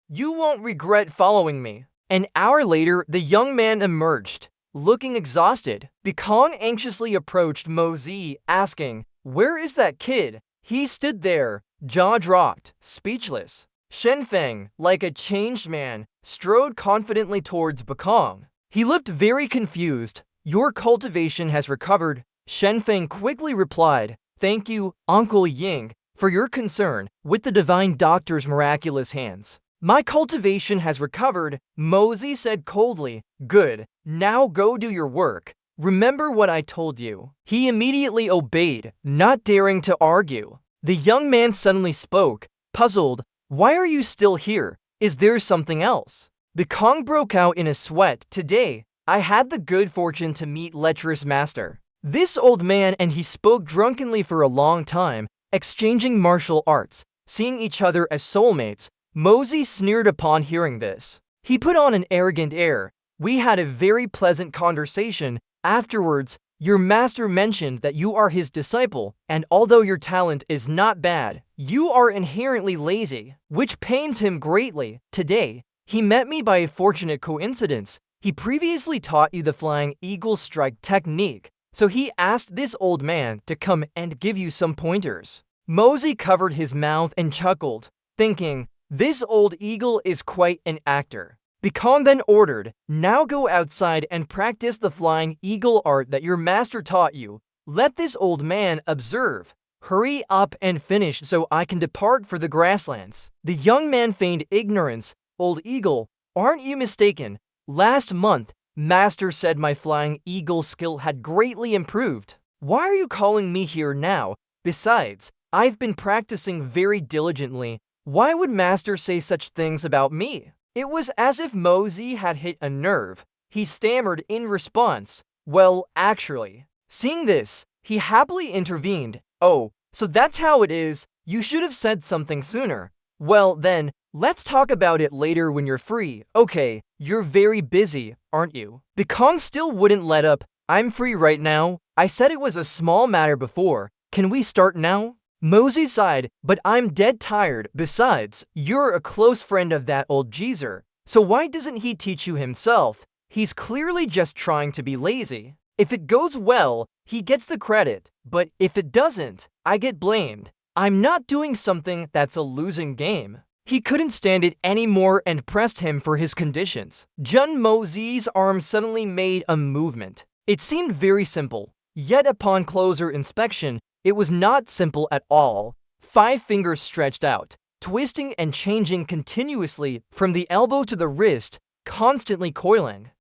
You won't regret following me. An hour later, the young man emerged, looking exhausted. Bekong anxiously approached Mosey, asking, where is that kid? He stood there, jaw dropped, speechless. Shen Feng, like a changed man, strode confidently towards Bekong. He looked very confused. Your cultivation has recovered. Shen Feng quickly replied, thank you, Uncle Ying, for your concern with the divine doctor's miraculous hands. My cultivation has recovered, Mosey said coldly. Good, now go do your work. Remember what I told you. He immediately obeyed, not daring to argue. The young man suddenly spoke, puzzled. Why are you still here? Is there something else? Bekong broke out in a sweat. Today, I had the good fortune to meet lecherous master. This old man and he spoke drunkenly for a long time, exchanging martial arts, seeing each other as soulmates. Mosey sneered upon hearing this. He put on an arrogant air. We had a very pleasant conversation. Afterwards, your master mentioned that you are his disciple, and although your talent is not bad, you are inherently lazy, which pains him greatly. Today, he met me by a fortunate coincidence. He previously taught you the flying eagle strike technique, so he asked this old man to come and give you some pointers. Mosey covered his mouth and chuckled, thinking, this old eagle is quite an actor. Bekong then ordered, now go outside and practice the flying eagle art that your master taught you. Let this old man observe. Hurry up and finish so I can depart for the grasslands. The young man feigned ignorance. Old eagle, aren't you mistaken? Last month, master said my flying eagle skill had greatly improved. Why are you calling me here now? Besides, I've been practicing very diligently. Why would master say such things about me? It was as if Mosey had hit a nerve. He stammered in response, well, actually. Seeing this, he happily intervened. Oh, so that's how it is. You should have said something sooner. Well then, let's talk about it later when you're free. Okay, you're very busy, aren't you? Bekong still wouldn't let up. I'm free right now. I said it was a small matter before. Can we start now? Mosey sighed, but I'm dead tired. Besides, you're a close friend of that old geezer, so why doesn't he teach you himself? He's clearly just trying to be lazy. If it goes well, he gets the credit, but if it doesn't, I get blamed. I'm not doing something that's a losing game. He couldn't stand it anymore and pressed him for his conditions. Jun Mosey's arm suddenly made a movement. It seemed very simple, yet upon closer inspection, it was not simple at all. 5 fingers stretched out, twisting and changing continuously from the elbow to the wrist, constantly coiling.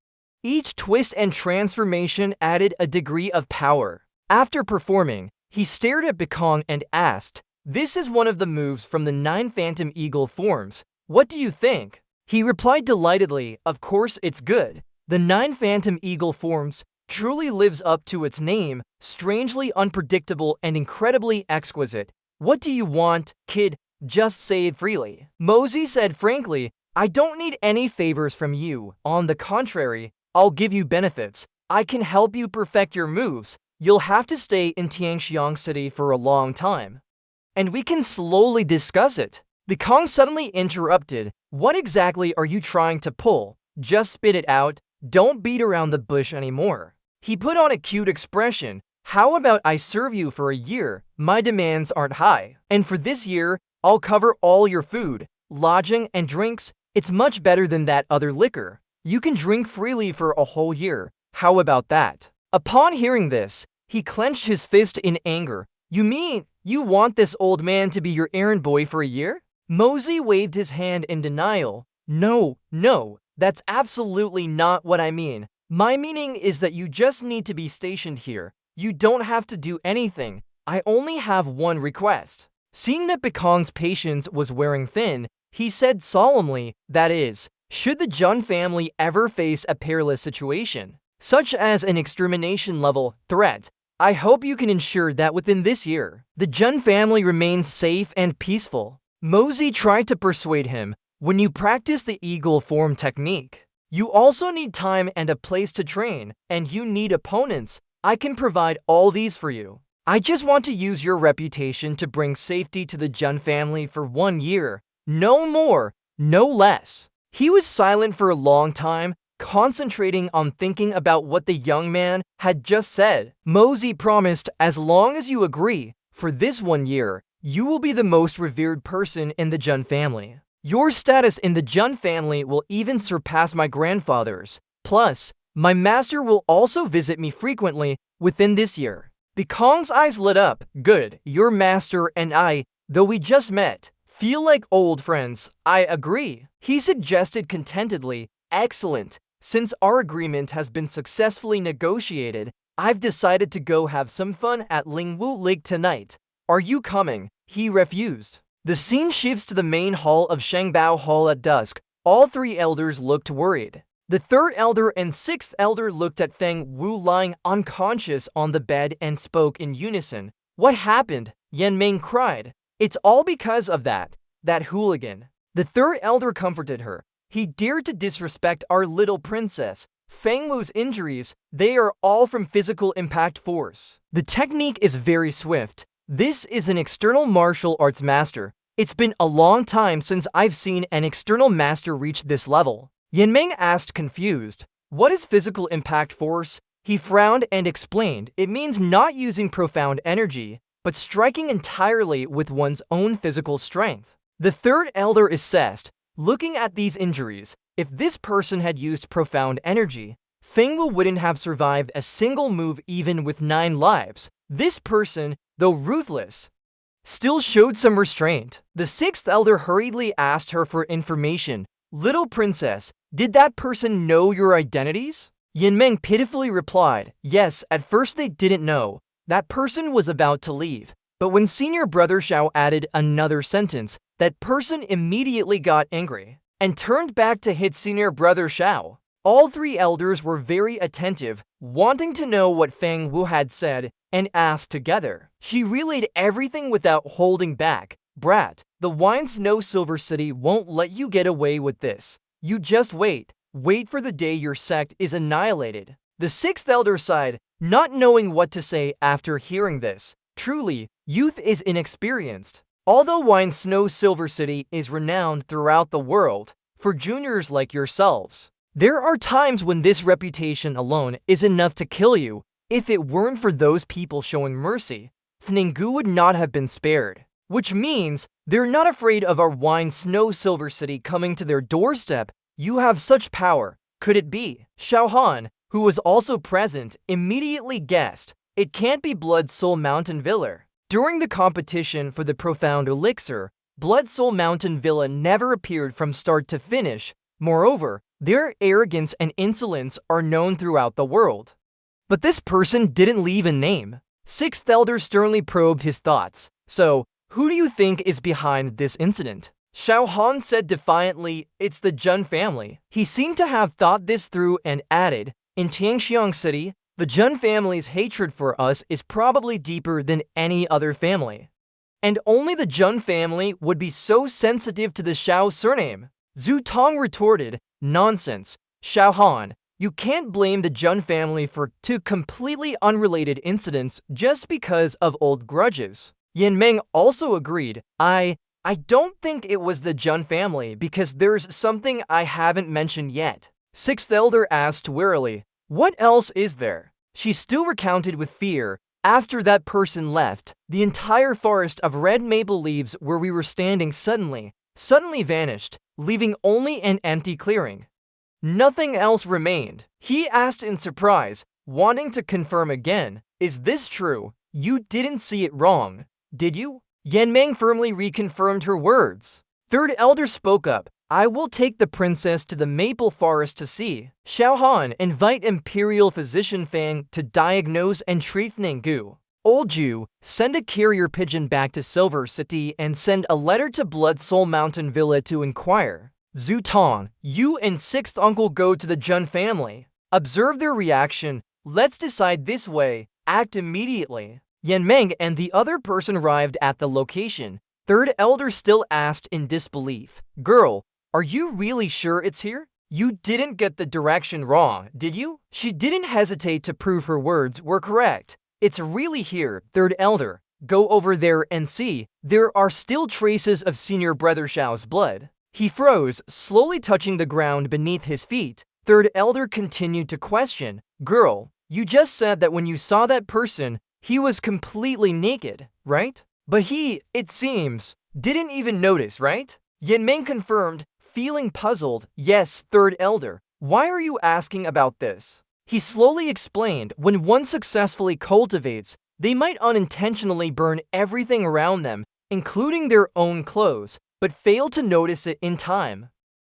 Each twist and transformation added a degree of power. After performing, he stared at Bekong and asked, this is one of the moves from the 9 Phantom Eagle forms. What do you think? He replied delightedly, of course it's good. The 9 Phantom Eagle forms truly lives up to its name, strangely unpredictable and incredibly exquisite. What do you want, kid? Just say it freely. Mosey said frankly, I don't need any favors from you. On the contrary, I'll give you benefits. I can help you perfect your moves. You'll have to stay in Tianxiang City for a long time, and we can slowly discuss it. Bekong suddenly interrupted. What exactly are you trying to pull? Just spit it out. Don't beat around the bush anymore. He put on a cute expression. How about I serve you for a year? My demands aren't high. And for this year, I'll cover all your food, lodging, and drinks. It's much better than that other liquor. You can drink freely for a whole year. How about that? Upon hearing this, he clenched his fist in anger. You mean you want this old man to be your errand boy for a year? Mosey waved his hand in denial. No, that's absolutely not what I mean. My meaning is that you just need to be stationed here. You don't have to do anything. I only have one request. Seeing that Bekong's patience was wearing thin, he said solemnly, that is, should the Jun family ever face a perilous situation, such as an extermination-level threat, I hope you can ensure that within this year, the Jun family remains safe and peaceful. Mosey tried to persuade him, when you practice the eagle form technique, you also need time and a place to train, and you need opponents. I can provide all these for you. I just want to use your reputation to bring safety to the Jun family for 1 year. No more, no less. He was silent for a long time, concentrating on thinking about what the young man had just said. Mosey promised, as long as you agree, for this 1 year, you will be the most revered person in the Jun family. Your status in the Jun family will even surpass my grandfather's. Plus, my master will also visit me frequently within this year. Bekong's eyes lit up. Good, your master and I, though we just met, feel like old friends. I agree. He suggested contentedly. Excellent. Since our agreement has been successfully negotiated, I've decided to go have some fun at Lingwu Lake tonight. Are you coming? He refused. The scene shifts to the main hall of Shangbao Hall at dusk. All 3 elders looked worried. The third elder and sixth elder looked at Feng Wu lying unconscious on the bed and spoke in unison. What happened? Yan Ming cried. It's all because of that hooligan. The third elder comforted her. He dared to disrespect our little princess. Feng Wu's injuries, they are all from physical impact force. The technique is very swift. This is an external martial arts master. It's been a long time since I've seen an external master reach this level. Yan Ming asked, confused. What is physical impact force? He frowned and explained, it means not using profound energy, but striking entirely with one's own physical strength. The third elder assessed, looking at these injuries, if this person had used profound energy, Feng Wu wouldn't have survived a single move even with 9 lives. This person, though ruthless, still showed some restraint. The sixth elder hurriedly asked her for information. Little princess, did that person know your identities? Yan Meng pitifully replied, yes, at first they didn't know. That person was about to leave. But when senior brother Xiao added another sentence, that person immediately got angry and turned back to hit senior brother Xiao. All 3 elders were very attentive, wanting to know what Feng Wu had said, and asked together. She relayed everything without holding back. Brat, the Wine Snow Silver City won't let you get away with this. You just wait. Wait for the day your sect is annihilated. The sixth elder sighed, not knowing what to say after hearing this. Truly, youth is inexperienced. Although Wine Snow Silver City is renowned throughout the world for juniors like yourselves, there are times when this reputation alone is enough to kill you. If it weren't for those people showing mercy, Fningu would not have been spared. Which means they're not afraid of our Wine Snow Silver City coming to their doorstep. You have such power. Could it be? Xiao Han, who was also present, immediately guessed, it can't be Blood Soul Mountain Villa. During the competition for the Profound Elixir, Blood Soul Mountain Villa never appeared from start to finish. Moreover, their arrogance and insolence are known throughout the world. But this person didn't leave a name. Sixth elder sternly probed his thoughts. So, who do you think is behind this incident? Xiao Han said defiantly, it's the Jun family. He seemed to have thought this through and added, in Tianxiang City, the Jun family's hatred for us is probably deeper than any other family. And only the Jun family would be so sensitive to the Xiao surname. Zhu Tong retorted, nonsense. Xiao Han, you can't blame the Jun family for 2 completely unrelated incidents just because of old grudges. Yan Meng also agreed, I don't think it was the Jun family because there's something I haven't mentioned yet. Sixth elder asked wearily, what else is there? She still recounted with fear. After that person left, the entire forest of red maple leaves where we were standing suddenly vanished, leaving only an empty clearing. Nothing else remained. He asked in surprise, wanting to confirm again, is this true? You didn't see it wrong, did you? Yan Meng firmly reconfirmed her words. Third elder spoke up, I will take the princess to the maple forest to see. Xiao Han, invite Imperial Physician Fang to diagnose and treat Fningu. Old Ju, send a carrier pigeon back to Silver City and send a letter to Blood Soul Mountain Villa to inquire. Zhu Tong, you and sixth uncle go to the Jun family. Observe their reaction. Let's decide this way. Act immediately. Yan Meng and the other person arrived at the location. Third elder still asked in disbelief, girl, are you really sure it's here? You didn't get the direction wrong, did you? She didn't hesitate to prove her words were correct. It's really here, third elder. Go over there and see. There are still traces of senior brother Xiao's blood. He froze, slowly touching the ground beneath his feet. Third elder continued to question, girl, you just said that when you saw that person, he was completely naked, right? But he, it seems, didn't even notice, right? Yan Meng confirmed, feeling puzzled. Yes, third elder. Why are you asking about this? He slowly explained, when one successfully cultivates, they might unintentionally burn everything around them, including their own clothes, but fail to notice it in time.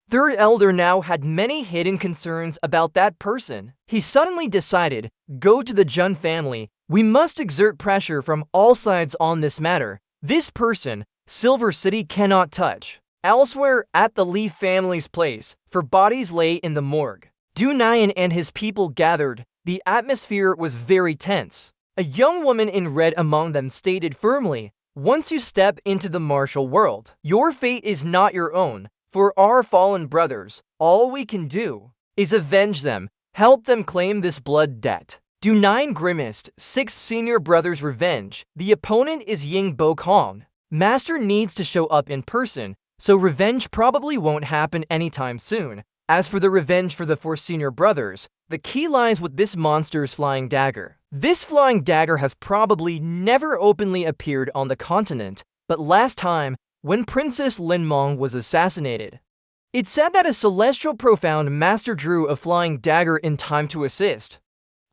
Third elder now had many hidden concerns about that person. He suddenly decided, go to the Jun family. We must exert pressure from all sides on this matter. This person, Silver City cannot touch. Elsewhere, at the Leaf family's place, for bodies lay in the morgue. Dunayan and his people gathered. The atmosphere was very tense. A young woman in red among them stated firmly, "Once you step into the martial world, your fate is not your own. For our fallen brothers, all we can do is avenge them, help them claim this blood debt." Dunayan grimaced. Sixth senior brother's revenge. The opponent is Ying Bo Kong. Master needs to show up in person, so revenge probably won't happen anytime soon. As for the revenge for the four senior brothers, the key lies with this monster's flying dagger. This flying dagger has probably never openly appeared on the continent, but last time, when Princess Lin Mong was assassinated, it's said that a celestial profound master drew a flying dagger in time to assist,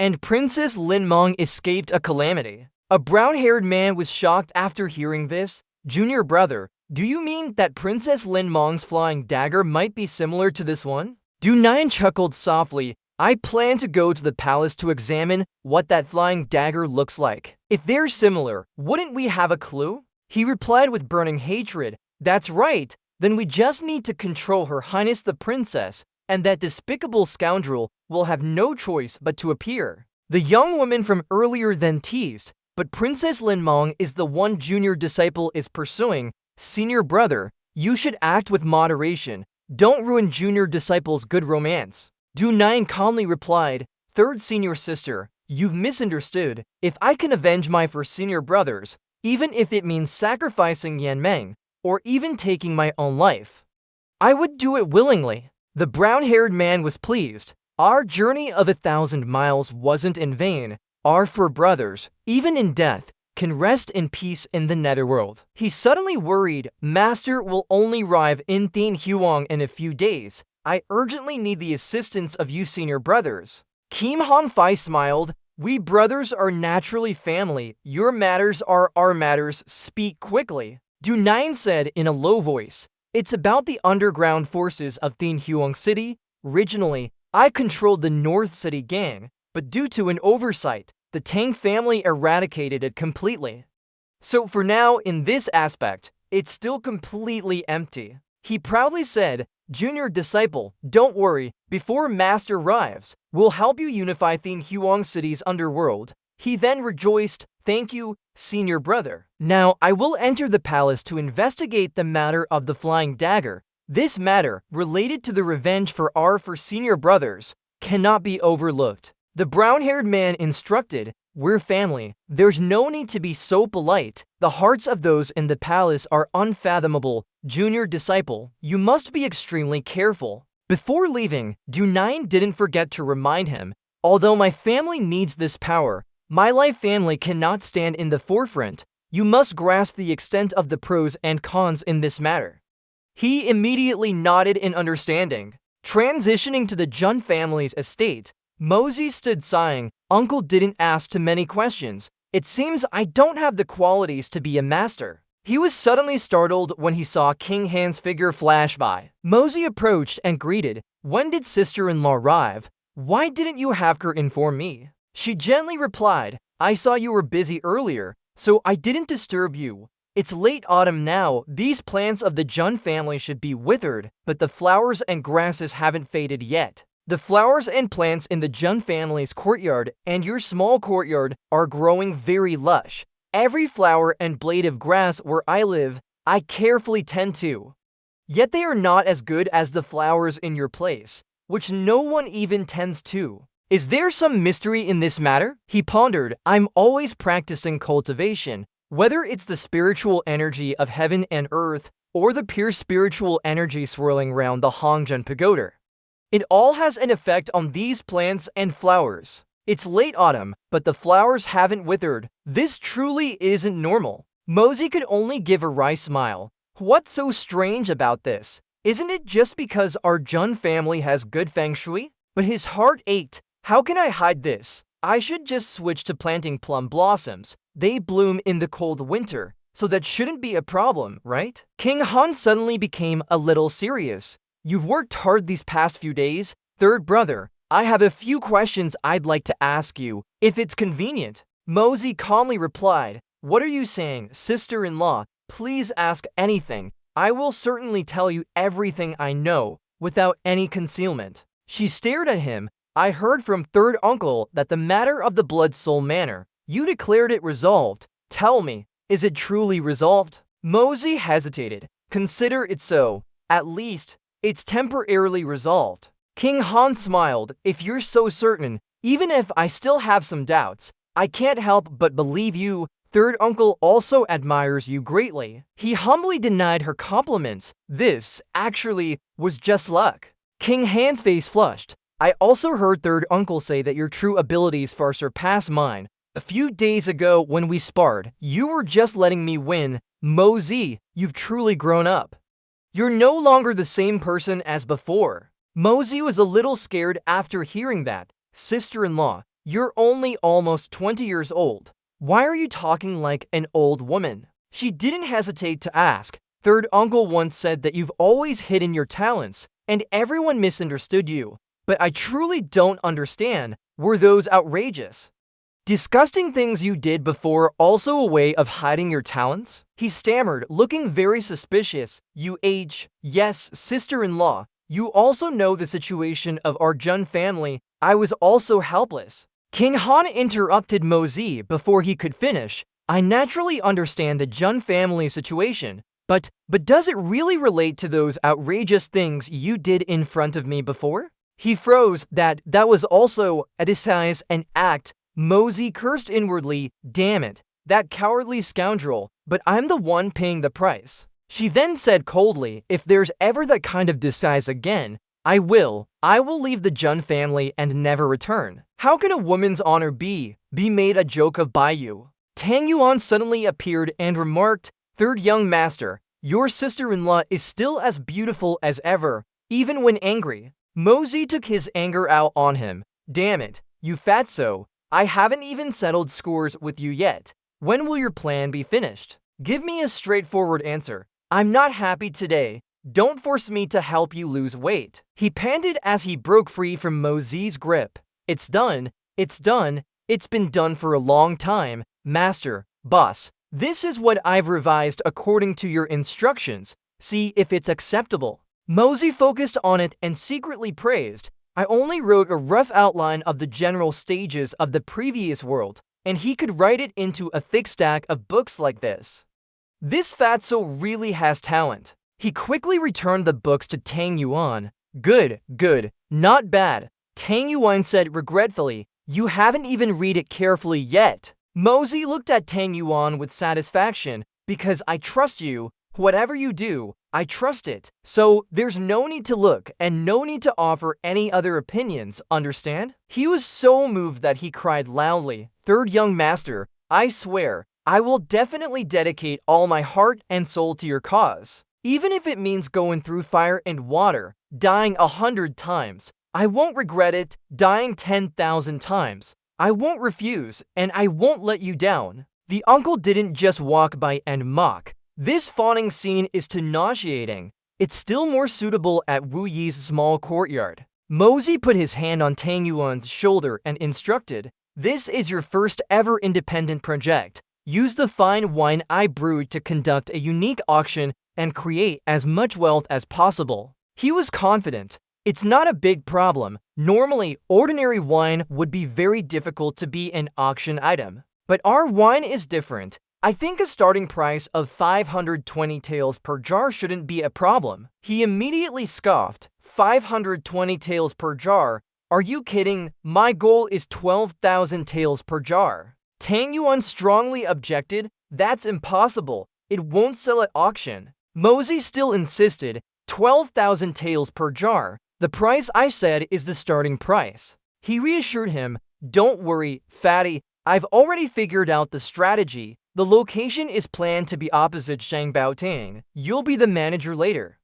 and Princess Lin Mong escaped a calamity. A brown-haired man was shocked after hearing this. "Junior brother, do you mean that Princess Lin Mong's flying dagger might be similar to this one?" Dunayan chuckled softly. "I plan to go to the palace to examine what that flying dagger looks like. If they're similar, wouldn't we have a clue?" He replied with burning hatred. "That's right, then we just need to control Her Highness the Princess, and that despicable scoundrel will have no choice but to appear." The young woman from earlier then teased, "But Princess Lin Mong is the one junior disciple is pursuing. Senior brother, you should act with moderation. Don't ruin junior disciple's good romance." Dunayan calmly replied, "Third senior sister, you've misunderstood. If I can avenge my first senior brothers, even if it means sacrificing Yan Meng, or even taking my own life, I would do it willingly." The brown-haired man was pleased. "Our journey of 1,000 miles wasn't in vain. Our four brothers, even in death, can rest in peace in the netherworld." He suddenly worried. "Master will only arrive in Thien Huang in a few days. I urgently need the assistance of you senior brothers." Kim Han Fai smiled. "We brothers are naturally family. Your matters are our matters. Speak quickly." Dunayan said in a low voice, "It's about the underground forces of Thien Huang City. Originally, I controlled the North City gang, but due to an oversight, the Tang family eradicated it completely. So for now, in this aspect, it's still completely empty." He proudly said, "Junior disciple, don't worry. Before Master arrives, we'll help you unify Thien Huang City's underworld." He then rejoiced, "Thank you, senior brother. Now I will enter the palace to investigate the matter of the flying dagger. This matter, related to the revenge for our four senior brothers, cannot be overlooked." The brown-haired man instructed, "We're family. There's no need to be so polite. The hearts of those in the palace are unfathomable. Junior disciple, you must be extremely careful." Before leaving, Dunayan didn't forget to remind him, "Although my family needs this power, my life family cannot stand in the forefront. You must grasp the extent of the pros and cons in this matter." He immediately nodded in understanding. Transitioning to the Jun family's estate, Mosey stood sighing. "Uncle didn't ask too many questions. It seems I don't have the qualities to be a master." He was suddenly startled when he saw King Han's figure flash by. Mosey approached and greeted, "When did sister-in-law arrive? Why didn't you have her inform me?" She gently replied, "I saw you were busy earlier, so I didn't disturb you. It's late autumn now. These plants of the Jun family should be withered, but the flowers and grasses haven't faded yet. The flowers and plants in the Jun family's courtyard and your small courtyard are growing very lush. Every flower and blade of grass where I live, I carefully tend to. Yet they are not as good as the flowers in your place, which no one even tends to. Is there some mystery in this matter?" He pondered. "I'm always practicing cultivation, whether it's the spiritual energy of heaven and earth or the pure spiritual energy swirling around the Hongzhen Pagoda. It all has an effect on these plants and flowers. It's late autumn, but the flowers haven't withered. This truly isn't normal." Mosey could only give a wry smile. "What's so strange about this? Isn't it just because our Jun family has good feng shui?" But his heart ached. "How can I hide this? I should just switch to planting plum blossoms. They bloom in the cold winter, so that shouldn't be a problem, right?" King Han suddenly became a little serious. "You've worked hard these past few days. Third brother, I have a few questions I'd like to ask you, if it's convenient." Mosey calmly replied, "What are you saying, sister-in-law? Please ask anything. I will certainly tell you everything I know, without any concealment." She stared at him. I heard from third uncle that the matter of the blood soul manor, you declared it resolved. Tell me, is it truly resolved? Mosey hesitated. Consider it so. At least, it's temporarily resolved. King Han smiled. If you're so certain, even if I still have some doubts, I can't help but believe you. Third uncle also admires you greatly. He humbly denied her compliments. This, actually, was just luck. King Han's face flushed. I also heard third uncle say that your true abilities far surpass mine. A few days ago when we sparred, you were just letting me win. Mosey, you've truly grown up. You're no longer the same person as before. Mosey was a little scared after hearing that. Sister-in-law, you're only almost 20 years old. Why are you talking like an old woman? She didn't hesitate to ask. Third uncle once said that you've always hidden your talents, and everyone misunderstood you. But I truly don't understand. Were those outrageous? Disgusting things you did before also a way of hiding your talents? He stammered, looking very suspicious. Yes, sister-in-law. You also know the situation of our Jun family. I was also helpless. King Han interrupted Mosey before he could finish. I naturally understand the Jun family situation, but does it really relate to those outrageous things you did in front of me before? He froze. That was also a disguise, an act. Mosey cursed inwardly. Damn it, that cowardly scoundrel, but I'm the one paying the price. She then said coldly, if there's ever that kind of disguise again, I will leave the Jun family and never return. How can a woman's honor be made a joke of by you? Tang Yuan suddenly appeared and remarked, third young master, your sister-in-law is still as beautiful as ever, even when angry. Mosey took his anger out on him. Damn it, you fatso, I haven't even settled scores with you yet. When will your plan be finished? Give me a straightforward answer. I'm not happy today. Don't force me to help you lose weight. He panted as he broke free from Mosey's grip. It's done. It's done. It's been done for a long time. Master, boss, this is what I've revised according to your instructions. See if it's acceptable. Mosey focused on it and secretly praised. I only wrote a rough outline of the general stages of the previous world, and he could write it into a thick stack of books like this. This fatso really has talent. He quickly returned the books to Tang Yuan. Good, not bad. Tang Yuan said regretfully, you haven't even read it carefully yet. Mosey looked at Tang Yuan with satisfaction. Because I trust you, whatever you do, I trust it. So there's no need to look and no need to offer any other opinions, understand? He was so moved that he cried loudly. Third young master, I swear, I will definitely dedicate all my heart and soul to your cause. Even if it means going through fire and water, dying 100 times, I won't regret it. Dying 10,000 times, I won't refuse, and I won't let you down. The uncle didn't just walk by and mock. This fawning scene is too nauseating. It's still more suitable at Wu Yi's small courtyard. Mosey put his hand on Tang Yuan's shoulder and instructed, this is your first ever independent project. Use the fine wine I brewed to conduct a unique auction and create as much wealth as possible. He was confident. It's not a big problem. Normally, ordinary wine would be very difficult to be an auction item. But our wine is different. I think a starting price of 520 taels per jar shouldn't be a problem. He immediately scoffed. 520 taels per jar? Are you kidding? My goal is 12,000 taels per jar. Tang Yuan strongly objected. That's impossible. It won't sell at auction. Mosey still insisted. 12,000 taels per jar. The price I said is the starting price. He reassured him. Don't worry, fatty. I've already figured out the strategy. The location is planned to be opposite Shangbaotang. You'll be the manager later.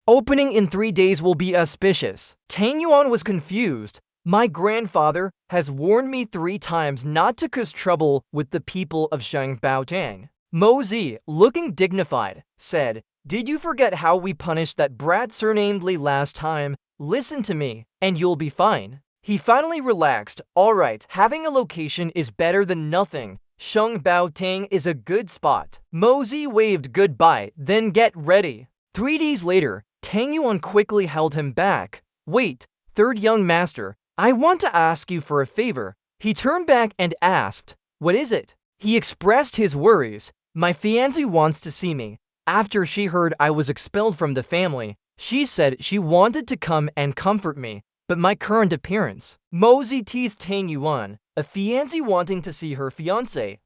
Opening in 3 days will be auspicious. Tang Yuan was confused. My grandfather has warned me 3 times not to cause trouble with the people of Shangbaotang. Mosey, looking dignified, said, did you forget how we punished that brat surnamedly last time? Listen to me, and you'll be fine. He finally relaxed. Alright, having a location is better than nothing. Shangbaotang is a good spot. Mosey waved goodbye, then get ready. 3 days later, Tang Yuan quickly held him back. Wait, third young master, I want to ask you for a favor. He turned back and asked, what is it? He expressed his worries. My fiancée wants to see me. After she heard I was expelled from the family, she said she wanted to come and comfort me, but my current appearance. Mosey teased Tang Yuan, a fiancée wanting to see her fiancé.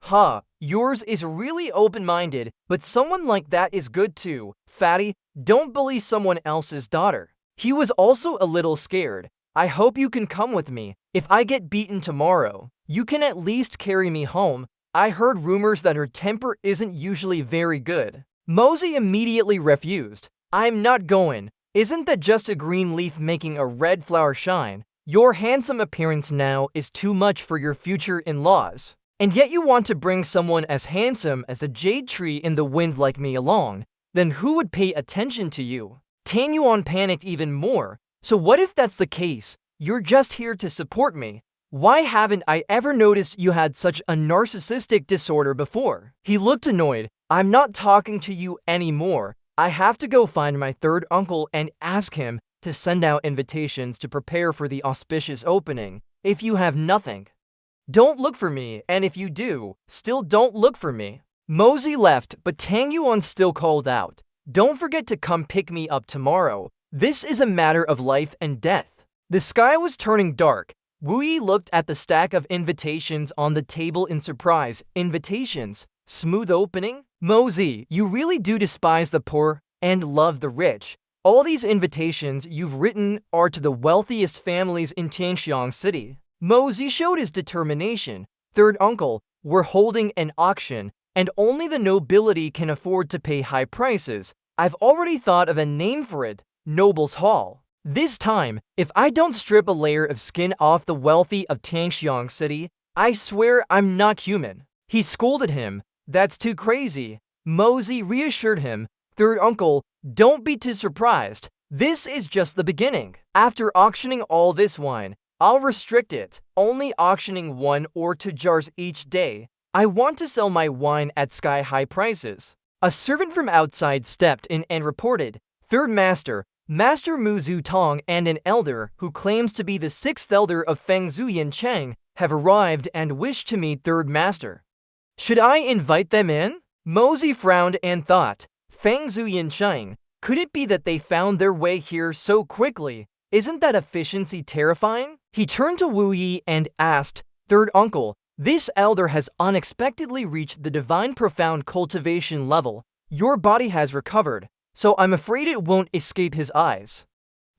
Yours is really open-minded, but someone like that is good too. Fatty, don't bully someone else's daughter. He was also a little scared. I hope you can come with me. If I get beaten tomorrow, you can at least carry me home. I heard rumors that her temper isn't usually very good. Mosey immediately refused. I'm not going. Isn't that just a green leaf making a red flower shine? Your handsome appearance now is too much for your future in-laws. And yet you want to bring someone as handsome as a jade tree in the wind like me along. Then who would pay attention to you? Tang Yuan panicked even more. So what if that's the case? You're just here to support me. Why haven't I ever noticed you had such a narcissistic disorder before? He looked annoyed. I'm not talking to you anymore. I have to go find my third uncle and ask him to send out invitations to prepare for the auspicious opening. If you have nothing, don't look for me, and if you do, still don't look for me. Mosey left, but Tang Yuan still called out, don't forget to come pick me up tomorrow. This is a matter of life and death. The sky was turning dark. Wu Yi looked at the stack of invitations on the table in surprise. Invitations? Smooth opening? Mosey, you really do despise the poor and love the rich. All these invitations you've written are to the wealthiest families in Tianxiang City. Mosey showed his determination. Third uncle, we're holding an auction, and only the nobility can afford to pay high prices. I've already thought of a name for it, Noble's Hall. This time, if I don't strip a layer of skin off the wealthy of Tianxiang City, I swear I'm not human. He scolded him. That's too crazy. Mosey reassured him. Third uncle, don't be too surprised. This is just the beginning. After auctioning all this wine, I'll restrict it, only auctioning 1 or 2 jars each day. I want to sell my wine at sky-high prices. A servant from outside stepped in and reported, Third Master, Master Mu Zutong and an elder who claims to be the 6th elder of Feng Zuyan Cheng have arrived and wish to meet Third Master. Should I invite them in? Mosey frowned and thought, Feng Zuyan Cheng, could it be that they found their way here so quickly? Isn't that efficiency terrifying? He turned to Wu Yi and asked, Third uncle, this elder has unexpectedly reached the divine profound cultivation level. Your body has recovered, so I'm afraid it won't escape his eyes.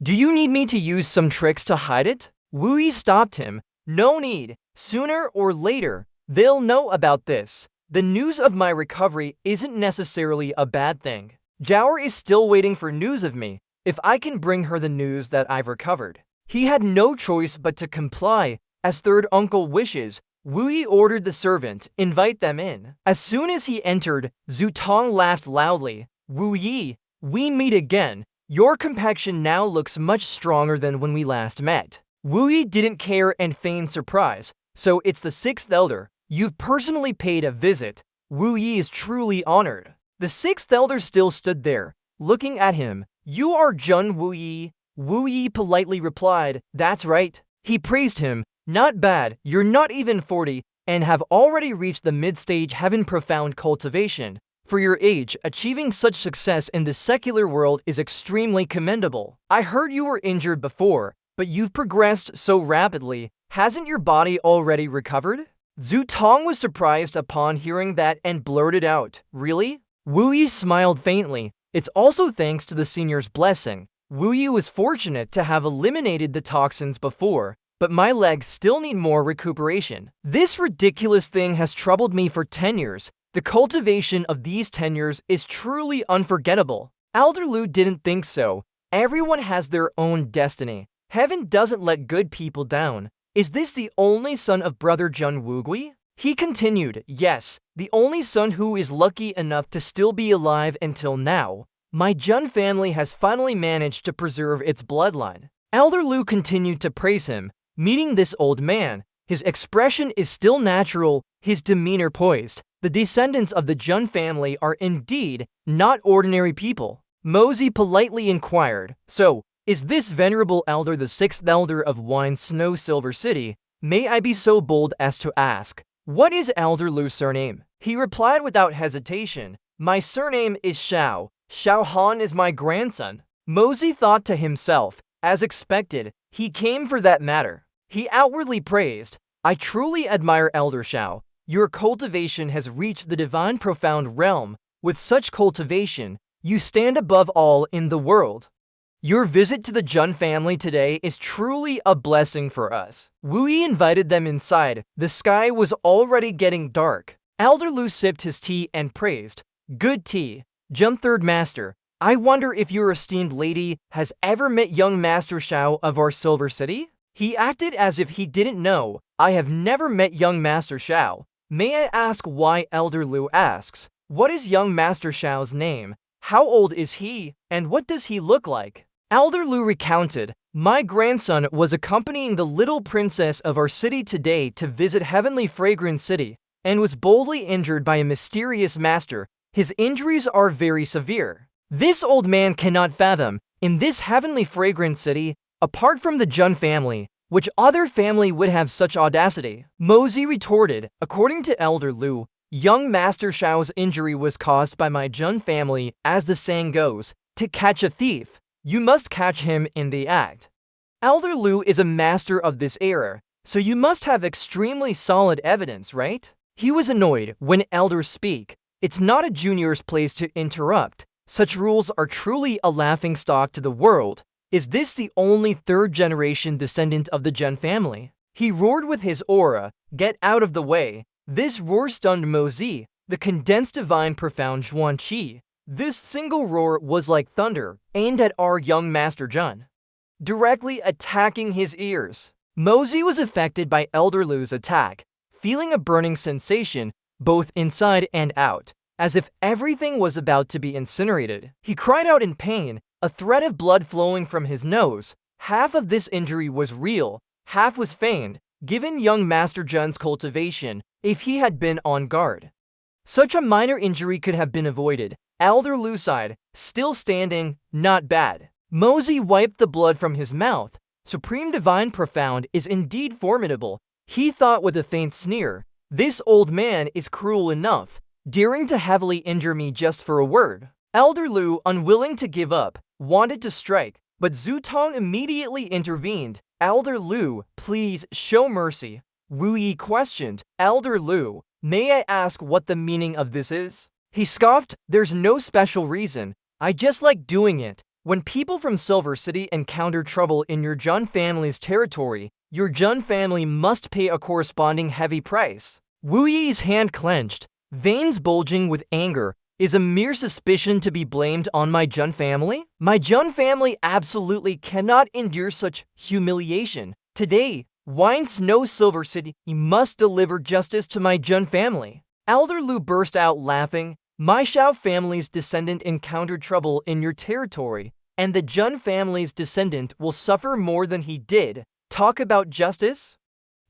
Do you need me to use some tricks to hide it? Wu Yi stopped him. No need. Sooner or later, they'll know about this. The news of my recovery isn't necessarily a bad thing. Zhao is still waiting for news of me. If I can bring her the news that I've recovered. He had no choice but to comply. As third uncle wishes, Wu Yi ordered the servant, invite them in. As soon as he entered, Zutong laughed loudly. Wu Yi, we meet again. Your complexion now looks much stronger than when we last met. Wu Yi didn't care and feigned surprise. So it's the 6th elder. You've personally paid a visit. Wu Yi is truly honored. The 6th elder still stood there, looking at him. You are Jun Wu Yi. Wu Yi politely replied, that's right. He praised him. Not bad, you're not even 40 and have already reached the mid-stage heaven profound cultivation. For your age, achieving such success in the secular world is extremely commendable. I heard you were injured before, but you've progressed so rapidly. Hasn't your body already recovered? Zutong was surprised upon hearing that and blurted out, really? Wu Yi smiled faintly. It's also thanks to the senior's blessing. Wu Yi was fortunate to have eliminated the toxins before, but my legs still need more recuperation. This ridiculous thing has troubled me for 10 years. The cultivation of these 10 years is truly unforgettable. Elder Lu didn't think so. Everyone has their own destiny. Heaven doesn't let good people down. Is this the only son of brother Jun Wugui? He continued, yes, the only son who is lucky enough to still be alive until now. My Jun family has finally managed to preserve its bloodline. Elder Lu continued to praise him. Meeting this old man, his expression is still natural, his demeanor poised. The descendants of the Jun family are indeed not ordinary people. Mosey politely inquired, so, Is this venerable elder the sixth elder of Wine Snow Silver City? May I be so bold as to ask, what is Elder Lu's surname? He replied without hesitation, my surname is Xiao. Xiao Han is my grandson. Mosey thought to himself, as expected, he came for that matter. He outwardly praised, I truly admire Elder Xiao. Your cultivation has reached the divine profound realm. With such cultivation, you stand above all in the world. Your visit to the Jun family today is truly a blessing for us. Wu Yi invited them inside. The sky was already getting dark. Elder Lu sipped his tea and praised, good tea. Jun Third Master, I wonder if your esteemed lady has ever met young Master Xiao of our Silver City? He acted as if he didn't know. I have never met young Master Xiao. May I ask why? Elder Lu asks, what is young Master Xiao's name? How old is he? And what does he look like? Elder Lu recounted, my grandson was accompanying the little princess of our city today to visit Heavenly Fragrant City, and was boldly injured by a mysterious master. His injuries are very severe. This old man cannot fathom, in this Heavenly Fragrant City, apart from the Jun family, which other family would have such audacity? Mosey retorted, according to Elder Lu, young Master Xiao's injury was caused by my Jun family, as the saying goes, to catch a thief. You must catch him in the act. Elder Lu is a master of this era, so you must have extremely solid evidence, right? He was annoyed when elders speak. It's not a junior's place to interrupt. Such rules are truly a laughingstock to the world. Is this the only third-generation descendant of the Jun family? He roared with his aura, get out of the way. This roar stunned Mosey, the condensed divine profound Zhuan Qi. This single roar was like thunder, aimed at our young Master Jun, directly attacking his ears. Mosey was affected by Elder Lu's attack, feeling a burning sensation both inside and out, as if everything was about to be incinerated. He cried out in pain, a thread of blood flowing from his nose. Half of this injury was real, half was feigned, given young Master Jun's cultivation, if he had been on guard. Such a minor injury could have been avoided. Elder Lu sighed, still standing, not bad. Mosey wiped the blood from his mouth. Supreme Divine Profound is indeed formidable. He thought with a faint sneer, this old man is cruel enough, daring to heavily injure me just for a word. Elder Lu, unwilling to give up, wanted to strike, but Zhu Tong immediately intervened. Elder Lu, please show mercy. Wu Yi questioned, Elder Lu, may I ask what the meaning of this is? He scoffed, there's no special reason. I just like doing it. When people from Silver City encounter trouble in your Jun family's territory, your Jun family must pay a corresponding heavy price. Wu Yi's hand clenched, veins bulging with anger. Is a mere suspicion to be blamed on my Jun family? My Jun family absolutely cannot endure such humiliation. Today, Wine Snow Silver City must deliver justice to my Jun family. Elder Lu burst out laughing. My Xiao family's descendant encountered trouble in your territory, and the Jun family's descendant will suffer more than he did. Talk about justice?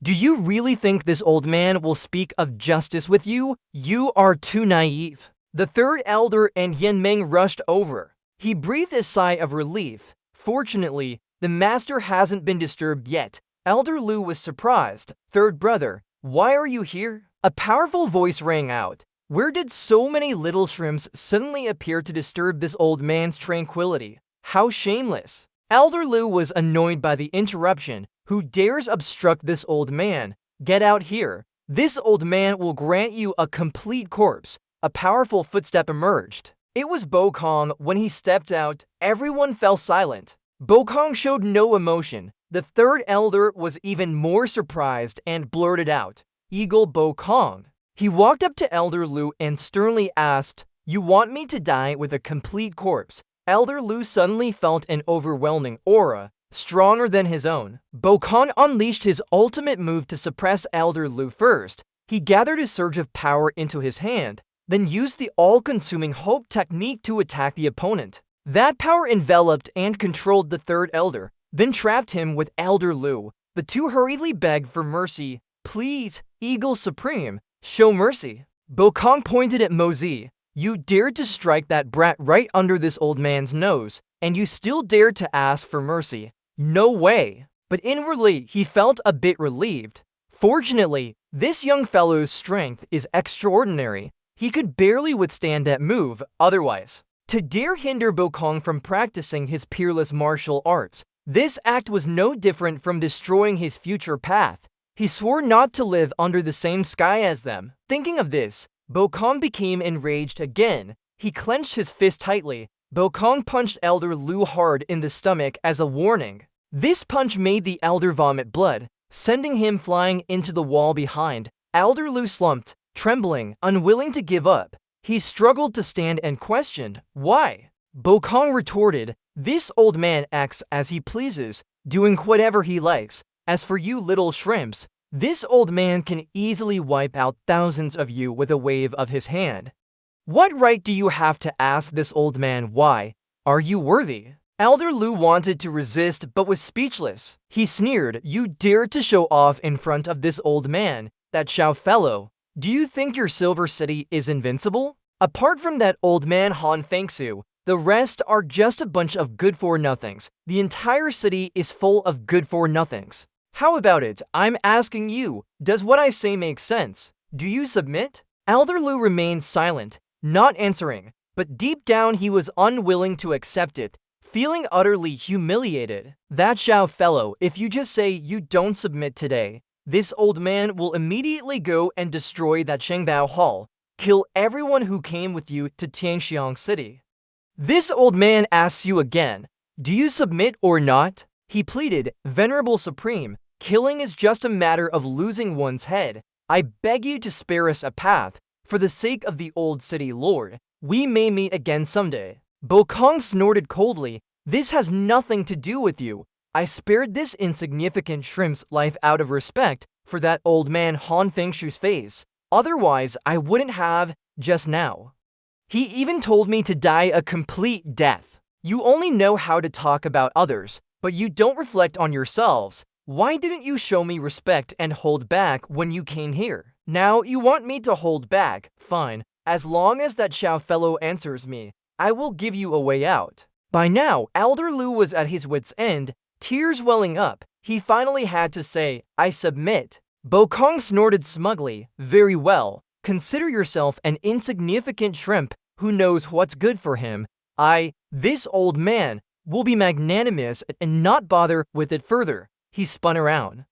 Do you really think this old man will speak of justice with you? You are too naive. The third elder and Yen Meng rushed over. He breathed a sigh of relief. Fortunately, the master hasn't been disturbed yet. Elder Lu was surprised. Third brother, why are you here? A powerful voice rang out. Where did so many little shrimps suddenly appear to disturb this old man's tranquility? How shameless! Elder Lu was annoyed by the interruption. Who dares obstruct this old man? Get out here. This old man will grant you a complete corpse. A powerful footstep emerged. It was Bo Kong. When he stepped out, everyone fell silent. Bo Kong showed no emotion. The third elder was even more surprised and blurted out, Eagle Bo Kong. He walked up to Elder Lu and sternly asked, you want me to die with a complete corpse? Elder Lu suddenly felt an overwhelming aura, stronger than his own. Bo Kong unleashed his ultimate move to suppress Elder Lu first. He gathered a surge of power into his hand, then used the all-consuming hope technique to attack the opponent. That power enveloped and controlled the third elder, then trapped him with Elder Lu. The two hurriedly begged for mercy. Please, Eagle Supreme, show mercy. Bo Kong pointed at Mosey. You dared to strike that brat right under this old man's nose, and you still dare to ask for mercy? No way. But inwardly, he felt a bit relieved. Fortunately, this young fellow's strength is extraordinary. He could barely withstand that move otherwise. To dare hinder Bokong from practicing his peerless martial arts, this act was no different from destroying his future path. He swore not to live under the same sky as them. Thinking of this, Bokong became enraged again. He clenched his fist tightly. Bokong punched Elder Lu hard in the stomach as a warning. This punch made the elder vomit blood, sending him flying into the wall behind. Elder Lu slumped, trembling, unwilling to give up. He struggled to stand and questioned, why? Bokong retorted, this old man acts as he pleases, doing whatever he likes. As for you little shrimps, this old man can easily wipe out thousands of you with a wave of his hand. What right do you have to ask this old man why? Are you worthy? Elder Lu wanted to resist but was speechless. He sneered, you dared to show off in front of this old man, that Xiao fellow. Do you think your Silver City is invincible? Apart from that old man Han Fengsu, the rest are just a bunch of good-for-nothings. The entire city is full of good-for-nothings. How about it? I'm asking you, does what I say make sense? Do you submit? Elder Lu remained silent, not answering, but deep down he was unwilling to accept it, feeling utterly humiliated. That Xiao fellow, if you just say you don't submit today, this old man will immediately go and destroy that Shengbao Hall, kill everyone who came with you to Tianxiang City. This old man asks you again, do you submit or not? He pleaded, Venerable Supreme, killing is just a matter of losing one's head. I beg you to spare us a path. For the sake of the old city lord, we may meet again someday. Bokong snorted coldly, this has nothing to do with you. I spared this insignificant shrimp's life out of respect for that old man Han Fengshu's face. Otherwise, I wouldn't have just now. He even told me to die a complete death. You only know how to talk about others, but you don't reflect on yourselves. Why didn't you show me respect and hold back when you came here? Now you want me to hold back? Fine. As long as that Xiao fellow answers me, I will give you a way out. By now, Elder Lu was at his wit's end, tears welling up. He finally had to say, I submit. Bokong snorted smugly, very well. Consider yourself an insignificant shrimp who knows what's good for him. This old man, will be magnanimous and not bother with it further. He spun around,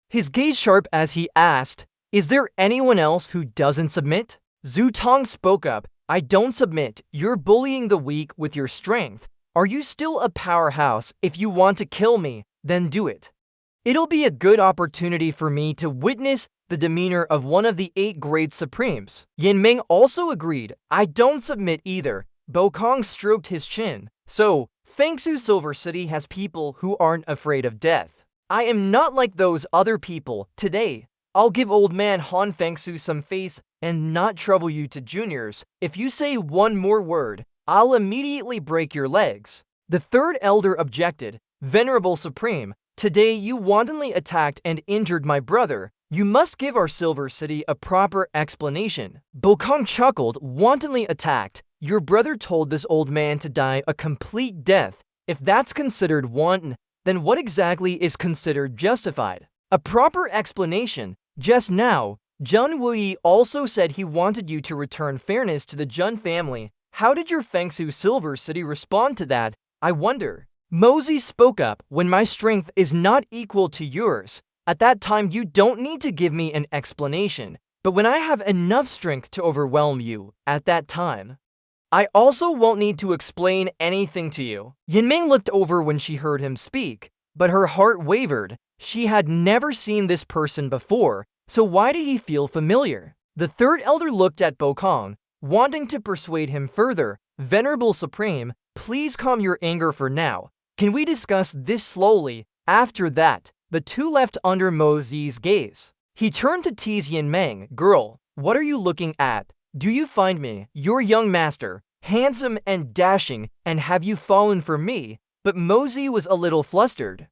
his gaze sharp as he asked, is there anyone else who doesn't submit? Zhu Tong spoke up, I don't submit. You're bullying the weak with your strength. Are you still a powerhouse? If you want to kill me, then do it. It'll be a good opportunity for me to witness the demeanor of one of the 8 great supremes. Yan Meng also agreed, I don't submit either. Bokong stroked his chin. So, Fengsu Silver City has people who aren't afraid of death. I am not like those other people. Today, I'll give old man Han Fengsu some face and not trouble you to juniors. If you say one more word, I'll immediately break your legs. The third elder objected, Venerable Supreme, today you wantonly attacked and injured my brother. You must give our Silver City a proper explanation. Bokong chuckled, wantonly attacked. Your brother told this old man to die a complete death. If that's considered wanton, then what exactly is considered justified? A proper explanation. Just now, Zheng Wuyi also said he wanted you to return fairness to the Zheng family. How did your Fengsu Silver City respond to that? I wonder. Mosey spoke up, when my strength is not equal to yours. At that time you don't need to give me an explanation. But when I have enough strength to overwhelm you, at that time, I also won't need to explain anything to you. Yinming looked over when she heard him speak, but her heart wavered. She had never seen this person before, so why did he feel familiar? The third elder looked at Bokong, wanting to persuade him further. Venerable Supreme, please calm your anger for now. Can we discuss this slowly? After that, the two left under Mo Zi's gaze. He turned to tease Yinmeng. Girl, what are you looking at? Do you find me, your young master, handsome and dashing, and have you fallen for me? But Mosey was a little flustered,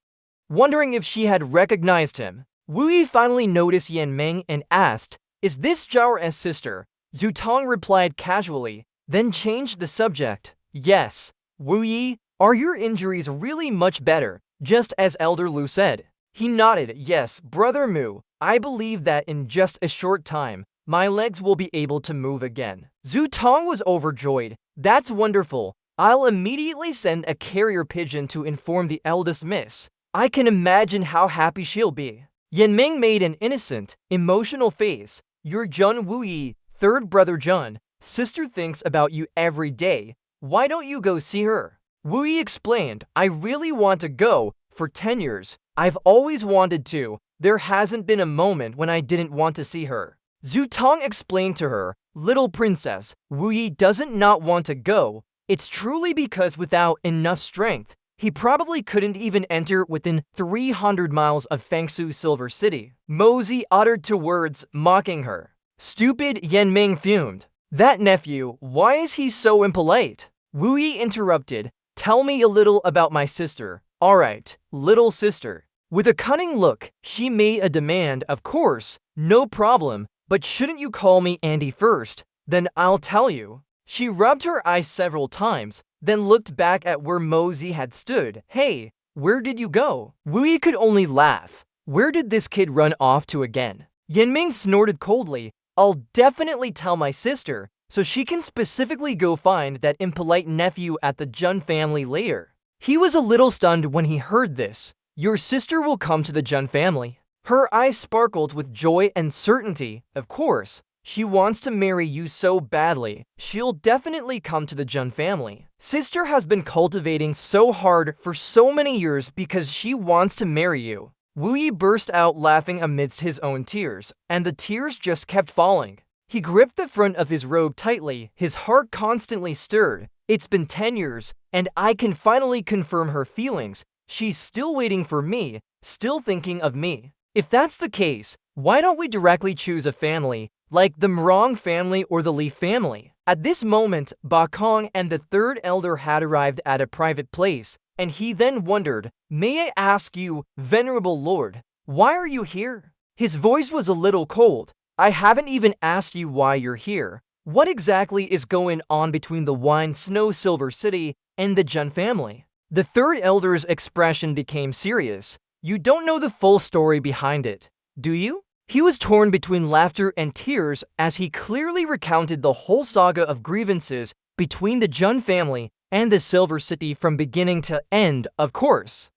wondering if she had recognized him. Wu Yi finally noticed Yinmeng and asked, is this Zhao's sister? Zhu Tong replied casually, then changed the subject. Yes. Wu Yi, Are your injuries really much better, just as Elder Lu said? He nodded. Yes, Brother Mu, I believe that in just a short time, my legs will be able to move again. Zhu Tong was overjoyed. That's wonderful. I'll immediately send a carrier pigeon to inform the eldest miss. I can imagine how happy she'll be. Yanming made an innocent, emotional face. You're Jun Wuyi, third brother Jun. Sister thinks about you every day. Why don't you go see her? Wuyi explained, I really want to go. For 10 years, I've always wanted to. There hasn't been a moment when I didn't want to see her. Zhu Tong explained to her, little princess, Wuyi doesn't not want to go. It's truly because without enough strength, he probably couldn't even enter within 300 miles of Fangsu Silver City. Mosey uttered two words, mocking her. Stupid, Yanming fumed. That nephew, why is he so impolite? Wuyi interrupted, tell me a little about my sister. Alright, little sister. With a cunning look, she made a demand, of course, no problem, but shouldn't you call me Andy first? Then I'll tell you. She rubbed her eyes several times, then looked back at where Mosey had stood. Hey, where did you go? Wuyi could only laugh. Where did this kid run off to again? Yanming snorted coldly. I'll definitely tell my sister, so she can specifically go find that impolite nephew at the Jun family later. He was a little stunned when he heard this. Your sister will come to the Jun family. Her eyes sparkled with joy and certainty. Of course, she wants to marry you so badly. She'll definitely come to the Jun family. Sister has been cultivating so hard for so many years because she wants to marry you. Wuyi burst out laughing amidst his own tears, and the tears just kept falling. He gripped the front of his robe tightly, his heart constantly stirred. It's been 10 years, and I can finally confirm her feelings. She's still waiting for me, still thinking of me. If that's the case, why don't we directly choose a family, like the Mrong family or the Li family? At this moment, Ba Kong and the third elder had arrived at a private place, and he then wondered, may I ask you, Venerable Lord, why are you here? His voice was a little cold. I haven't even asked you why you're here. What exactly is going on between the Wine Snow Silver City and the Jun family? The third elder's expression became serious. You don't know the full story behind it, do you? He was torn between laughter and tears as he clearly recounted the whole saga of grievances between the Jun family and the Silver City from beginning to end, of course.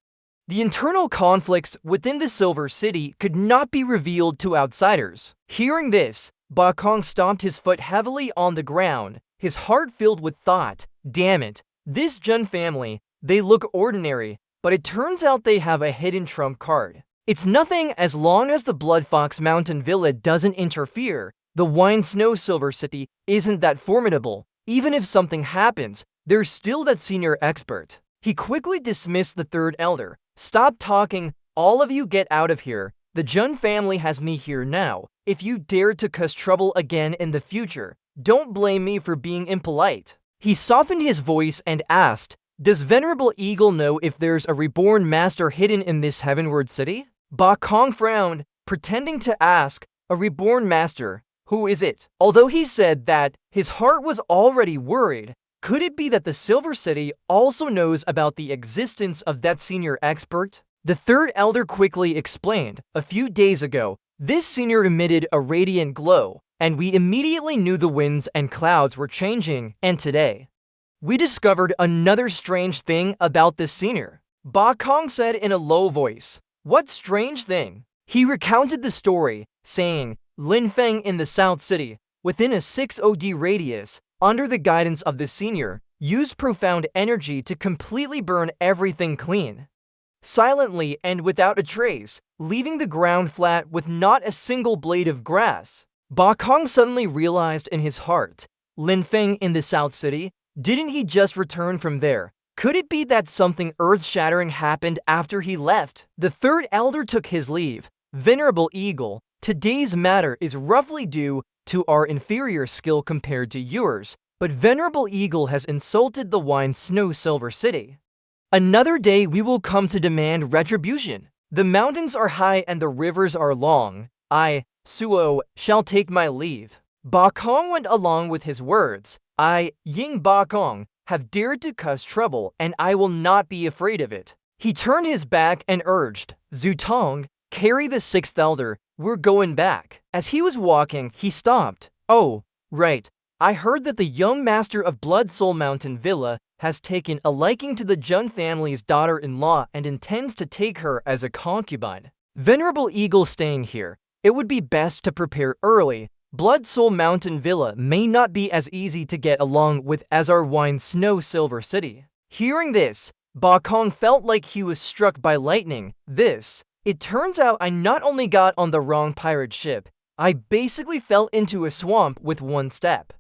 The internal conflicts within the Silver City could not be revealed to outsiders. Hearing this, Ba Kong stomped his foot heavily on the ground, his heart filled with thought. Damn it, this Jun family, they look ordinary, but it turns out they have a hidden trump card. It's nothing as long as the Blood Fox Mountain Villa doesn't interfere. The Wine Snow Silver City isn't that formidable. Even if something happens, there's still that senior expert. He quickly dismissed the third elder. Stop talking, all of you get out of here. The Jun family has me here now. If you dare to cause trouble again in the future, don't blame me for being impolite. He softened his voice and asked, does Venerable Eagle know if there's a reborn master hidden in this heavenward city? Ba Kong frowned, pretending to ask, a reborn master, who is it? Although he said that, his heart was already worried. Could it be that the Silver City also knows about the existence of that senior expert? The third elder quickly explained, a few days ago, this senior emitted a radiant glow, and we immediately knew the winds and clouds were changing, and today, we discovered another strange thing about this senior. Ba Kong said in a low voice, what strange thing? He recounted the story, saying, Lin Feng in the South City, within a 6 OD radius, under the guidance of the senior, used profound energy to completely burn everything clean. Silently and without a trace, leaving the ground flat with not a single blade of grass. Ba Kong suddenly realized in his heart, Lin Feng in the South City, didn't he just return from there? Could it be that something earth-shattering happened after he left? The third elder took his leave. Venerable Eagle, today's matter is roughly due to our inferior skill compared to yours, but Venerable Eagle has insulted the Wine Snow Silver City. Another day we will come to demand retribution. The mountains are high and the rivers are long. I, Suo, shall take my leave. Ba Kong went along with his words. I, Ying Ba Kong, have dared to cause trouble, and I will not be afraid of it. He turned his back and urged, Zutong, carry the sixth elder, we're going back. As he was walking, he stopped. Oh, right. I heard that the young master of Blood Soul Mountain Villa has taken a liking to the Jun family's daughter-in-law and intends to take her as a concubine. Venerable Eagle staying here, it would be best to prepare early. Blood Soul Mountain Villa may not be as easy to get along with as our wine Snow Silver City. Hearing this, Ba Kong felt like he was struck by lightning. It turns out I not only got on the wrong pirate ship, I basically fell into a swamp with one step.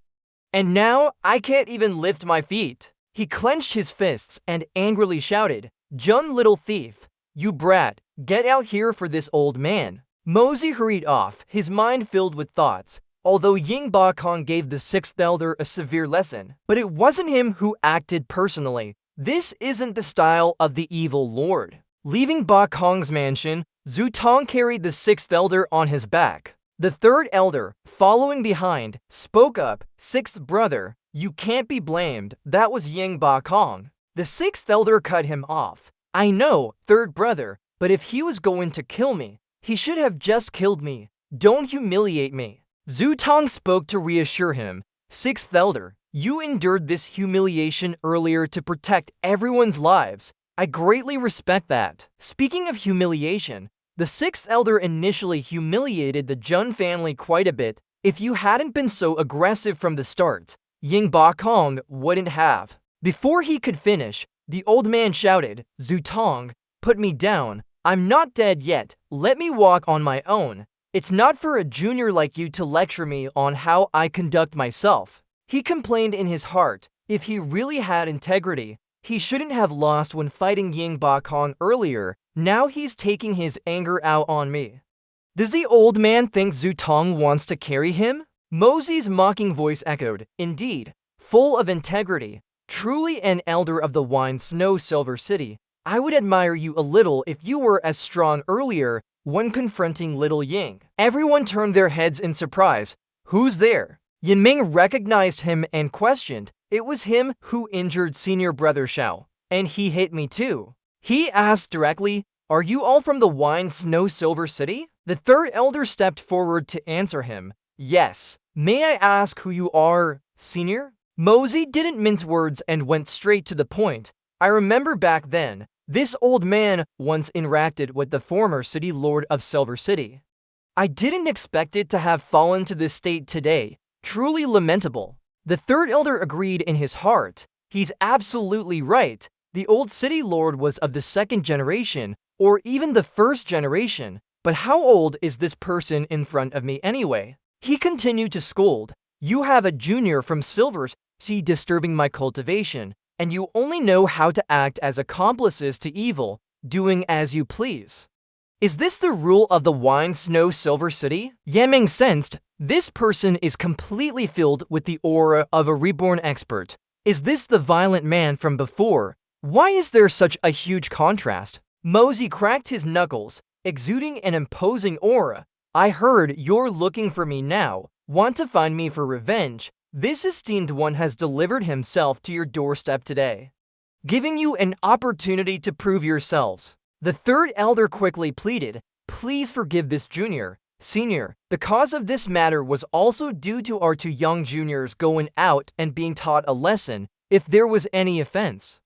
And now I can't even lift my feet. He clenched his fists and angrily shouted, Jun little thief, you brat, get out here for this old man. Mosey hurried off, his mind filled with thoughts, although Ying Ba Kong gave the sixth elder a severe lesson. But it wasn't him who acted personally. This isn't the style of the evil lord. Leaving Ba Kong's mansion, Zutong carried the sixth elder on his back. The third elder, following behind, spoke up, Sixth brother, you can't be blamed, that was Ying Ba Kong. The sixth elder cut him off. I know, third brother, but if he was going to kill me, he should have just killed me. Don't humiliate me. Zutong spoke to reassure him. Sixth elder, you endured this humiliation earlier to protect everyone's lives. I greatly respect that. Speaking of humiliation, the sixth elder initially humiliated the Jun family quite a bit. If you hadn't been so aggressive from the start, Ying Ba Kong wouldn't have. Before he could finish, the old man shouted, Zutong, put me down. I'm not dead yet. Let me walk on my own. It's not for a junior like you to lecture me on how I conduct myself. He complained in his heart. If he really had integrity, he shouldn't have lost when fighting Ying Ba Kong earlier. Now he's taking his anger out on me. Does the old man think Zutong wants to carry him? Mosey's mocking voice echoed. Indeed, full of integrity, truly an elder of the wine Snow Silver City. I would admire you a little if you were as strong earlier when confronting little Ying. Everyone turned their heads in surprise. Who's there? Yinming recognized him and questioned. It was him who injured senior brother Xiao, and he hit me too. He asked directly, are you all from the wine Snow Silver City? The third elder stepped forward to answer him. Yes. May I ask who you are, senior? Mosey didn't mince words and went straight to the point. I remember back then, this old man once interacted with the former city lord of Silver City. I didn't expect it to have fallen to this state today. Truly lamentable. The third elder agreed in his heart. He's absolutely right. The old city lord was of the second generation, or even the first generation. But how old is this person in front of me anyway? He continued to scold. You have a junior from Silver Sea disturbing my cultivation, and you only know how to act as accomplices to evil, doing as you please. Is this the rule of the wine Snow Silver City? Yiming sensed, this person is completely filled with the aura of a reborn expert. Is this the violent man from before? Why is there such a huge contrast? Mosey cracked his knuckles, exuding an imposing aura. I heard you're looking for me now, want to find me for revenge. This esteemed one has delivered himself to your doorstep today, giving you an opportunity to prove yourselves. The third elder quickly pleaded, please forgive this junior. Senior, the cause of this matter was also due to our two young juniors going out and being taught a lesson, if there was any offense.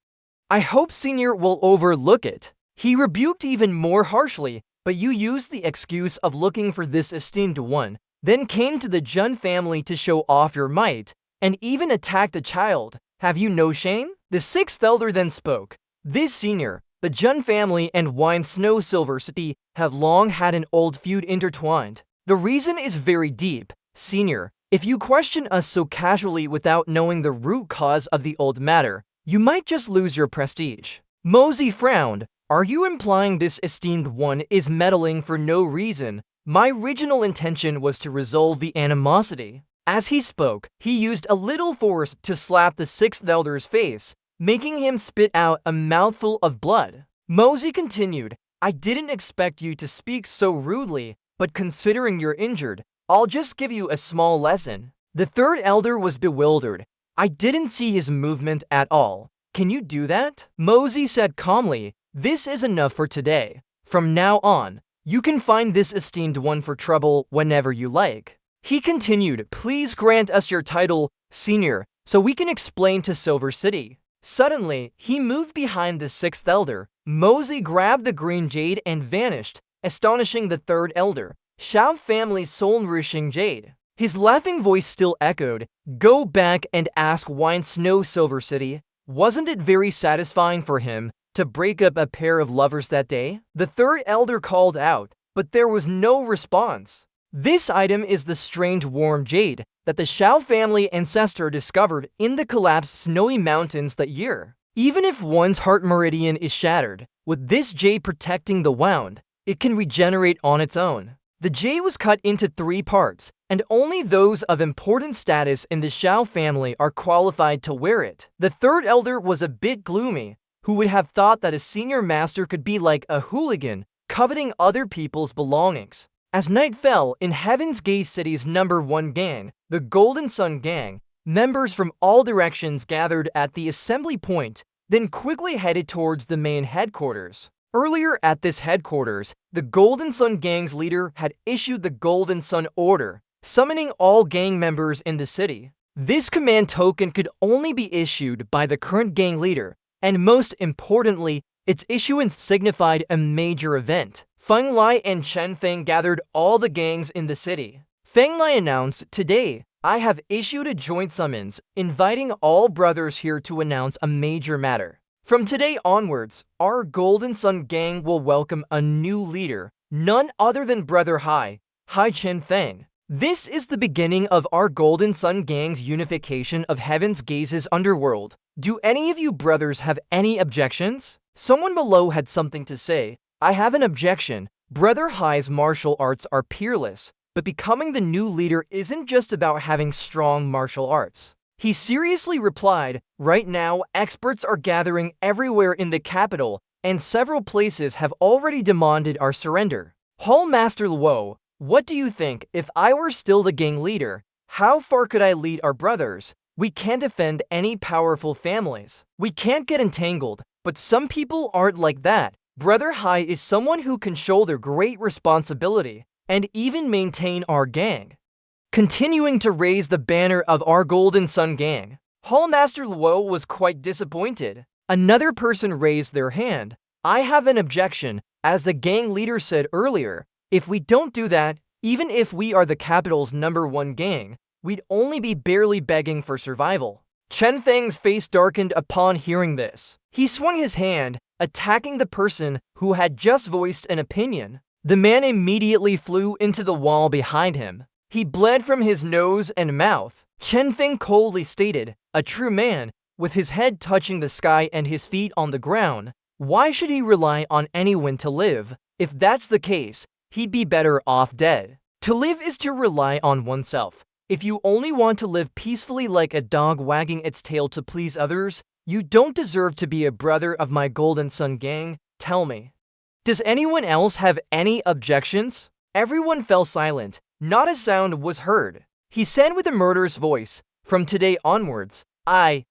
I hope senior will overlook it. He rebuked even more harshly, but you used the excuse of looking for this esteemed one, then came to the Jun family to show off your might, and even attacked a child. Have you no shame? The sixth elder then spoke. This senior, the Jun family and Wine Snow Silver City have long had an old feud intertwined. The reason is very deep. Senior, if you question us so casually without knowing the root cause of the old matter, you might just lose your prestige. Mosey frowned. Are you implying this esteemed one is meddling for no reason? My original intention was to resolve the animosity. As he spoke, he used a little force to slap the sixth elder's face, making him spit out a mouthful of blood. Mosey continued, I didn't expect you to speak so rudely, but considering you're injured, I'll just give you a small lesson. The third elder was bewildered. I didn't see his movement at all. Can you do that? Mosey said calmly, this is enough for today. From now on, you can find this esteemed one for trouble whenever you like. He continued, please grant us your title, Senior, so we can explain to Silver City. Suddenly, he moved behind the sixth elder. Mosey grabbed the green jade and vanished, astonishing the third elder, Shao family's soul-nourishing jade. His laughing voice still echoed, go back and ask why in Snow Silver City. Wasn't it very satisfying for him to break up a pair of lovers that day? The third elder called out, but there was no response. This item is the strange warm jade that the Shao family ancestor discovered in the collapsed snowy mountains that year. Even if one's heart meridian is shattered, with this jade protecting the wound, it can regenerate on its own. The jade was cut into 3 parts, and only those of important status in the Shao family are qualified to wear it. The third elder was a bit gloomy. Who would have thought that a senior master could be like a hooligan, coveting other people's belongings? As night fell, in Heaven's Gate City's #1 gang, the Golden Sun Gang, members from all directions gathered at the assembly point, then quickly headed towards the main headquarters. Earlier at this headquarters, the Golden Sun Gang's leader had issued the Golden Sun Order, summoning all gang members in the city. This command token could only be issued by the current gang leader, and most importantly, its issuance signified a major event. Feng Lai and Chen Feng gathered all the gangs in the city. Feng Lai announced, today, I have issued a joint summons, inviting all brothers here to announce a major matter. From today onwards, our Golden Sun Gang will welcome a new leader, none other than Brother Hai Chen Feng. This is the beginning of our Golden Sun Gang's unification of Heaven's Gaze's underworld. Do any of you brothers have any objections? Someone below had something to say. I have an objection. Brother Hai's martial arts are peerless, but becoming the new leader isn't just about having strong martial arts. He seriously replied, right now, experts are gathering everywhere in the capital, and several places have already demanded our surrender. Hall Master Luo, what do you think? If I were still the gang leader, how far could I lead our brothers? We can't defend any powerful families. We can't get entangled, but some people aren't like that. Brother Hai is someone who can shoulder great responsibility and even maintain our gang, continuing to raise the banner of our Golden Sun Gang. Hall Master Luo was quite disappointed. Another person raised their hand. I have an objection. As the gang leader said earlier, if we don't do that, even if we are the capital's #1 gang, we'd only be barely begging for survival. Chen Feng's face darkened upon hearing this. He swung his hand, attacking the person who had just voiced an opinion. The man immediately flew into the wall behind him. He bled from his nose and mouth. Chen Feng coldly stated, a true man, with his head touching the sky and his feet on the ground. Why should he rely on anyone to live? If that's the case, he'd be better off dead. To live is to rely on oneself. If you only want to live peacefully like a dog wagging its tail to please others, you don't deserve to be a brother of my Golden Sun Gang. Tell me. Does anyone else have any objections? Everyone fell silent. Not a sound was heard. He said with a murderous voice, from today onwards, I,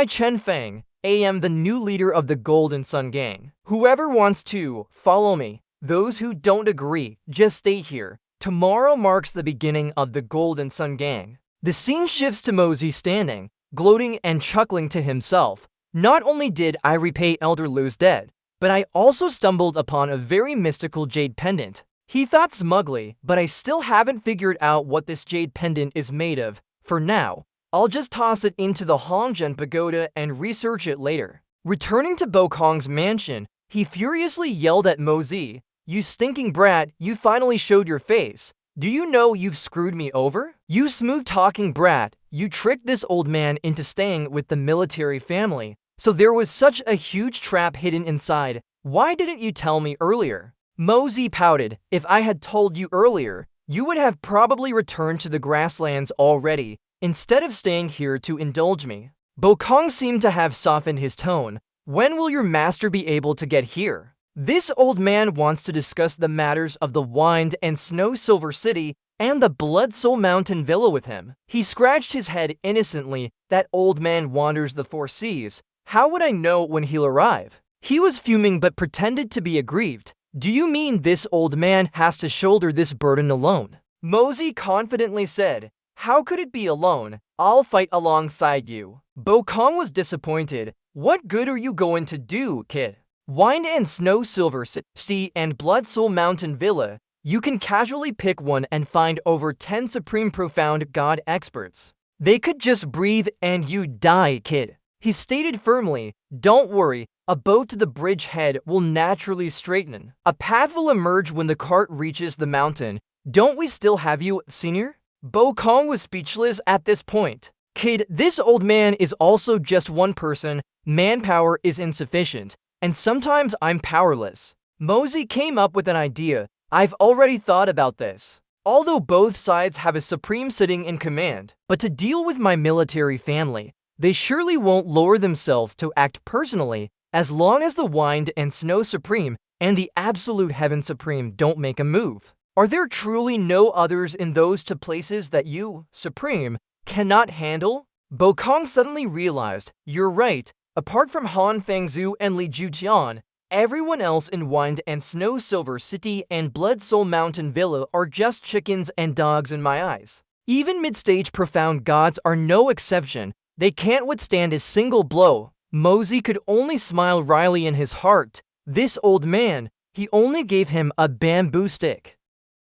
Chen Feng, am the new leader of the Golden Sun Gang. Whoever wants to, follow me. Those who don't agree, just stay here. Tomorrow marks the beginning of the Golden Sun Gang. The scene shifts to Mosey standing, gloating and chuckling to himself. Not only did I repay Elder Lu's debt, but I also stumbled upon a very mystical jade pendant. He thought smugly, but I still haven't figured out what this jade pendant is made of. For now, I'll just toss it into the Hongzhen Pagoda and research it later. Returning to Bokong's mansion, he furiously yelled at Mosey, you stinking brat, you finally showed your face. Do you know you've screwed me over? You smooth-talking brat, you tricked this old man into staying with the military family. So there was such a huge trap hidden inside. Why didn't you tell me earlier? Mosey pouted. If I had told you earlier, you would have probably returned to the grasslands already, instead of staying here to indulge me. Bokong seemed to have softened his tone. When will your master be able to get here? This old man wants to discuss the matters of the Wind and Snow Silver City and the Blood Soul Mountain Villa with him. He scratched his head innocently. That old man wanders the four seas. How would I know when he'll arrive? He was fuming but pretended to be aggrieved. Do you mean this old man has to shoulder this burden alone? Mosey confidently said, how could it be alone? I'll fight alongside you. Bokong was disappointed. What good are you going to do, kid? Wind and Snow Silver City and Blood Soul Mountain Villa. You can casually pick one and find over 10 Supreme Profound God experts. They could just breathe and you die, kid. He stated firmly, don't worry, a boat to the bridgehead will naturally straighten. A path will emerge when the cart reaches the mountain. Don't we still have you, senior? Bokong was speechless at this point. Kid, this old man is also just one person. Manpower is insufficient, and sometimes I'm powerless. Mosey came up with an idea. I've already thought about this. Although both sides have a supreme sitting in command, but to deal with my military family, they surely won't lower themselves to act personally as long as the Wind and Snow Supreme and the Absolute Heaven Supreme don't make a move. Are there truly no others in those two places that you, Supreme, cannot handle? Bokong suddenly realized, you're right, apart from Han Fangzhu and Li Jutian, everyone else in Wind and Snow Silver City and Blood Soul Mountain Villa are just chickens and dogs in my eyes. Even mid-stage profound gods are no exception. They can't withstand a single blow. Mosey could only smile wryly in his heart. This old man, he only gave him a bamboo stick.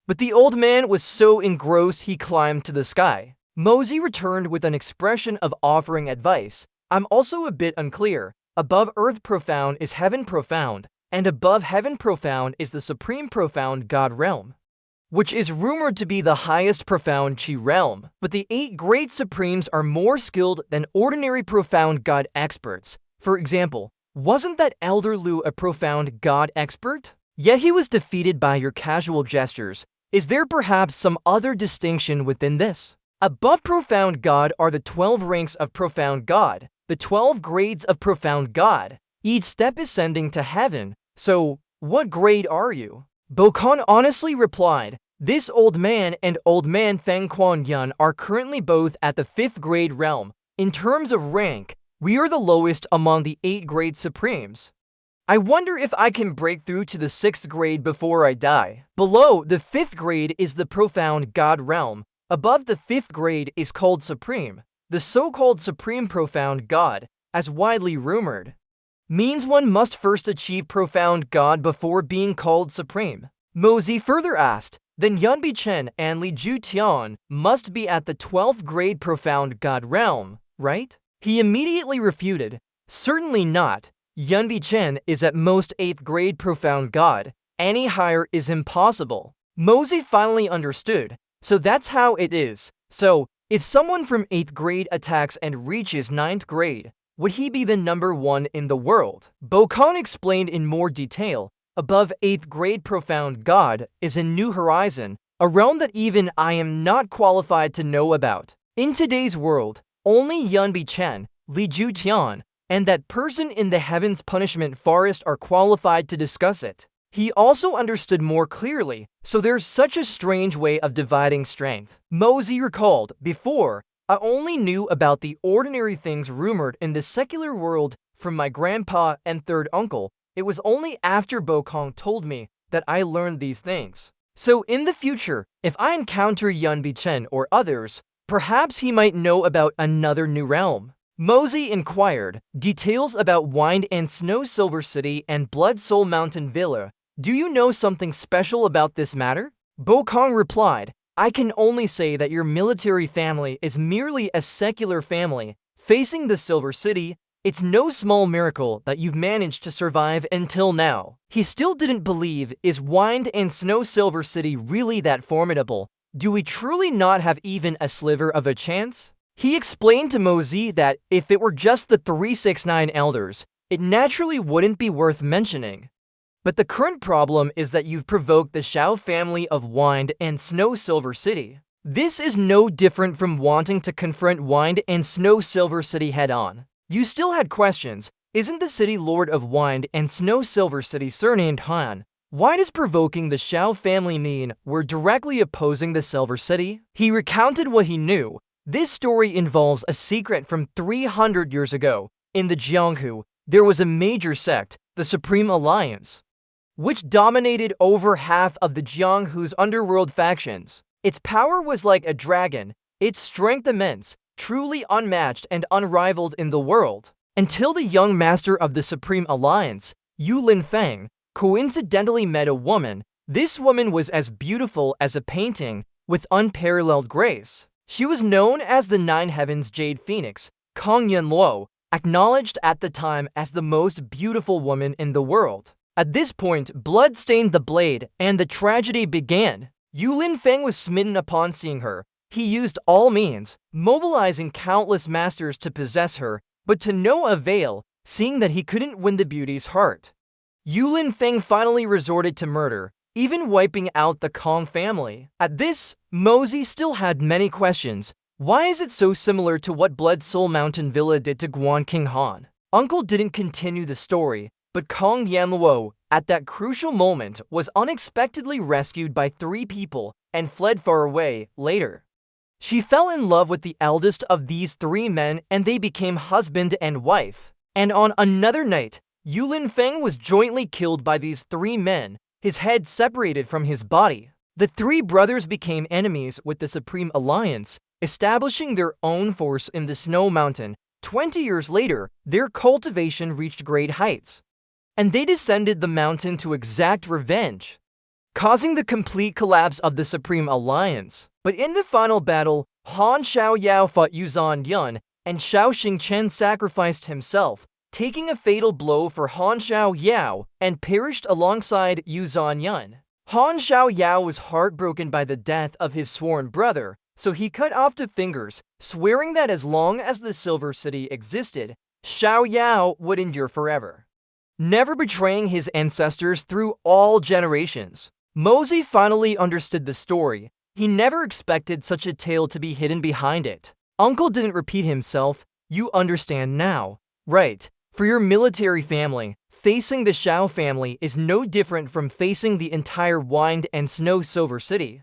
But the old man was so engrossed he climbed to the sky. Mosey returned with an expression of offering advice. I'm also a bit unclear. Above Earth Profound is Heaven Profound, and above Heaven Profound is the Supreme Profound God Realm, which is rumored to be the highest profound Chi realm. But the 8 great Supremes are more skilled than ordinary profound God experts. For example, wasn't that Elder Lu a profound God expert? Yet he was defeated by your casual gestures. Is there perhaps some other distinction within this? Above profound God are the 12 ranks of profound God, the 12 grades of profound God. Each step is ascending to heaven. So, what grade are you? Bokong honestly replied, this old man and old man Feng Quan Yun are currently both at the 5th grade realm. In terms of rank, we are the lowest among the 8 grade Supremes. I wonder if I can break through to the 6th grade before I die. Below the 5th grade is the profound God realm. Above the 5th grade is called Supreme. The so-called Supreme Profound God, as widely rumored, means one must first achieve profound God before being called Supreme. Mosey further asked, then Yunbi Chen and Li Jutian must be at the 12th grade profound God realm, right? He immediately refuted, certainly not. Yunbi Chen is at most 8th grade profound God. Any higher is impossible. Mosey finally understood, so that's how it is. So, if someone from 8th grade attacks and reaches 9th grade, would he be the number 1 in the world? Bokong explained in more detail. Above 8th grade profound God is a new horizon, a realm that even I am not qualified to know about. In today's world, only Yunbi Chen, Li Jutian, and that person in the Heaven's Punishment Forest are qualified to discuss it. He also understood more clearly, so there's such a strange way of dividing strength. Mosey recalled, before, I only knew about the ordinary things rumored in the secular world from my grandpa and third uncle. It was only after Bokong told me that I learned these things. So in the future, if I encounter Yunbi Chen or others, perhaps he might know about another new realm. Mosey inquired, details about Wind and Snow Silver City and Blood Soul Mountain Villa. Do you know something special about this matter? Bokong replied, I can only say that your military family is merely a secular family facing the Silver City. It's no small miracle that you've managed to survive until now. He still didn't believe, is Wind and Snow Silver City really that formidable? Do we truly not have even a sliver of a chance? He explained to Mosey that if it were just the 369 elders, it naturally wouldn't be worth mentioning. But the current problem is that you've provoked the Shao family of Wind and Snow Silver City. This is no different from wanting to confront Wind and Snow Silver City head-on. You still had questions. Isn't the city lord of Wind and Snow Silver City surnamed Han? Why does provoking the Shao family mean we're directly opposing the Silver City? He recounted what he knew. This story involves a secret from 300 years ago. In the Jianghu, there was a major sect, the Supreme Alliance, which dominated over half of the Jianghu's underworld factions. Its power was like a dragon, its strength immense, truly unmatched and unrivaled in the world. Until the young master of the Supreme Alliance, Yu Linfeng, coincidentally met a woman. This woman was as beautiful as a painting, with unparalleled grace. She was known as the Nine Heavens Jade Phoenix, Kong Yanluo, acknowledged at the time as the most beautiful woman in the world. At this point, blood stained the blade, and the tragedy began. Yu Linfeng was smitten upon seeing her. He used all means, mobilizing countless masters to possess her, but to no avail, seeing that he couldn't win the beauty's heart. Yu Linfeng finally resorted to murder, even wiping out the Kong family. At this, Mosey still had many questions. Why is it so similar to what Blood Soul Mountain Villa did to Guan King Han? Uncle didn't continue the story, but Kong Yanluo, at that crucial moment, was unexpectedly rescued by 3 people and fled far away later. She fell in love with the eldest of these 3 men and they became husband and wife. And on another night, Yu Linfeng was jointly killed by these 3 men, his head separated from his body. The 3 brothers became enemies with the Supreme Alliance, establishing their own force in the Snow Mountain. 20 years later, their cultivation reached great heights, and they descended the mountain to exact revenge, causing the complete collapse of the Supreme Alliance. But in the final battle, Han Xiaoyao fought Yuzhan Yun, and Xiao Xingchen sacrificed himself, taking a fatal blow for Han Xiaoyao, and perished alongside Yuzhan Yun. Han Xiaoyao was heartbroken by the death of his sworn brother, so he cut off 2 fingers, swearing that as long as the Silver City existed, Xiaoyao would endure forever, never betraying his ancestors through all generations. Mosey finally understood the story. He never expected such a tale to be hidden behind it. Uncle didn't repeat himself. You understand now, right? For your military family, facing the Shao family is no different from facing the entire Wind and Snow Silver City.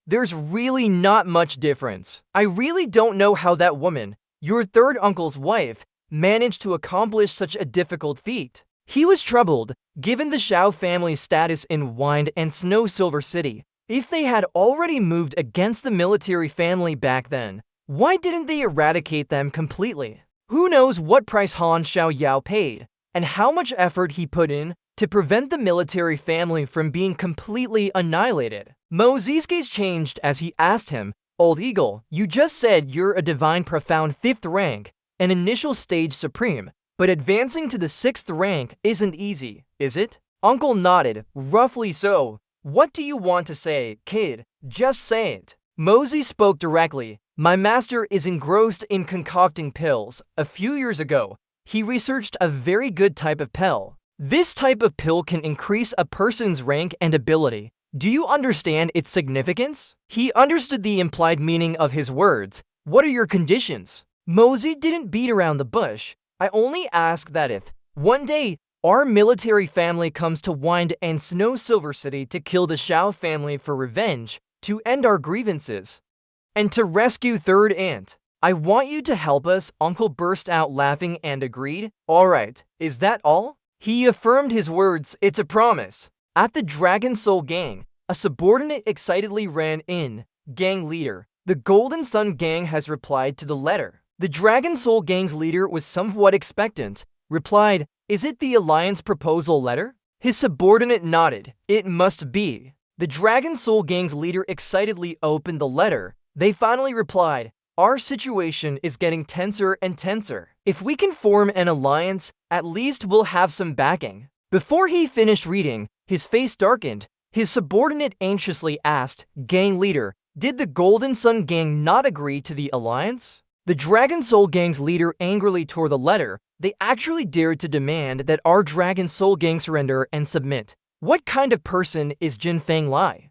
There's really not much difference. I really don't know how that woman, your 3rd uncle's wife, managed to accomplish such a difficult feat. He was troubled, given the Shao family's status in Wind and Snow Silver City. If they had already moved against the military family back then, why didn't they eradicate them completely? Who knows what price Han Xiaoyao paid, and how much effort he put in to prevent the military family from being completely annihilated. Mosey's gaze changed as he asked him, Old Eagle, you just said you're a divine profound 5th rank, an initial stage supreme, but advancing to the 6th rank isn't easy, is it? Uncle nodded, roughly so. What do you want to say, kid? Just say it. Mosey spoke directly. My master is engrossed in concocting pills. A few years ago, he researched a very good type of pill. This type of pill can increase a person's rank and ability. Do you understand its significance? He understood the implied meaning of his words. What are your conditions? Mosey didn't beat around the bush. I only ask that if, one day, our military family comes to Wind and Snow Silver City to kill the Shao family for revenge, to end our grievances, and to rescue 3rd Aunt, I want you to help us. Uncle burst out laughing and agreed. Alright, is that all? He affirmed his words. It's a promise. At the Dragon Soul Gang, a subordinate excitedly ran in. Gang leader, the Golden Sun Gang has replied to the letter. The Dragon Soul Gang's leader was somewhat expectant, replied, Is it the Alliance proposal letter? His subordinate nodded. It must be. The Dragon Soul Gang's leader excitedly opened the letter. They finally replied, Our situation is getting tenser and tenser. If we can form an alliance, at least we'll have some backing. Before he finished reading, his face darkened. His subordinate anxiously asked, Gang leader, did the Golden Sun Gang not agree to the alliance? The Dragon Soul Gang's leader angrily tore the letter. They actually dared to demand that our Dragon Soul Gang surrender and submit. What kind of person is Jin Fang Lai?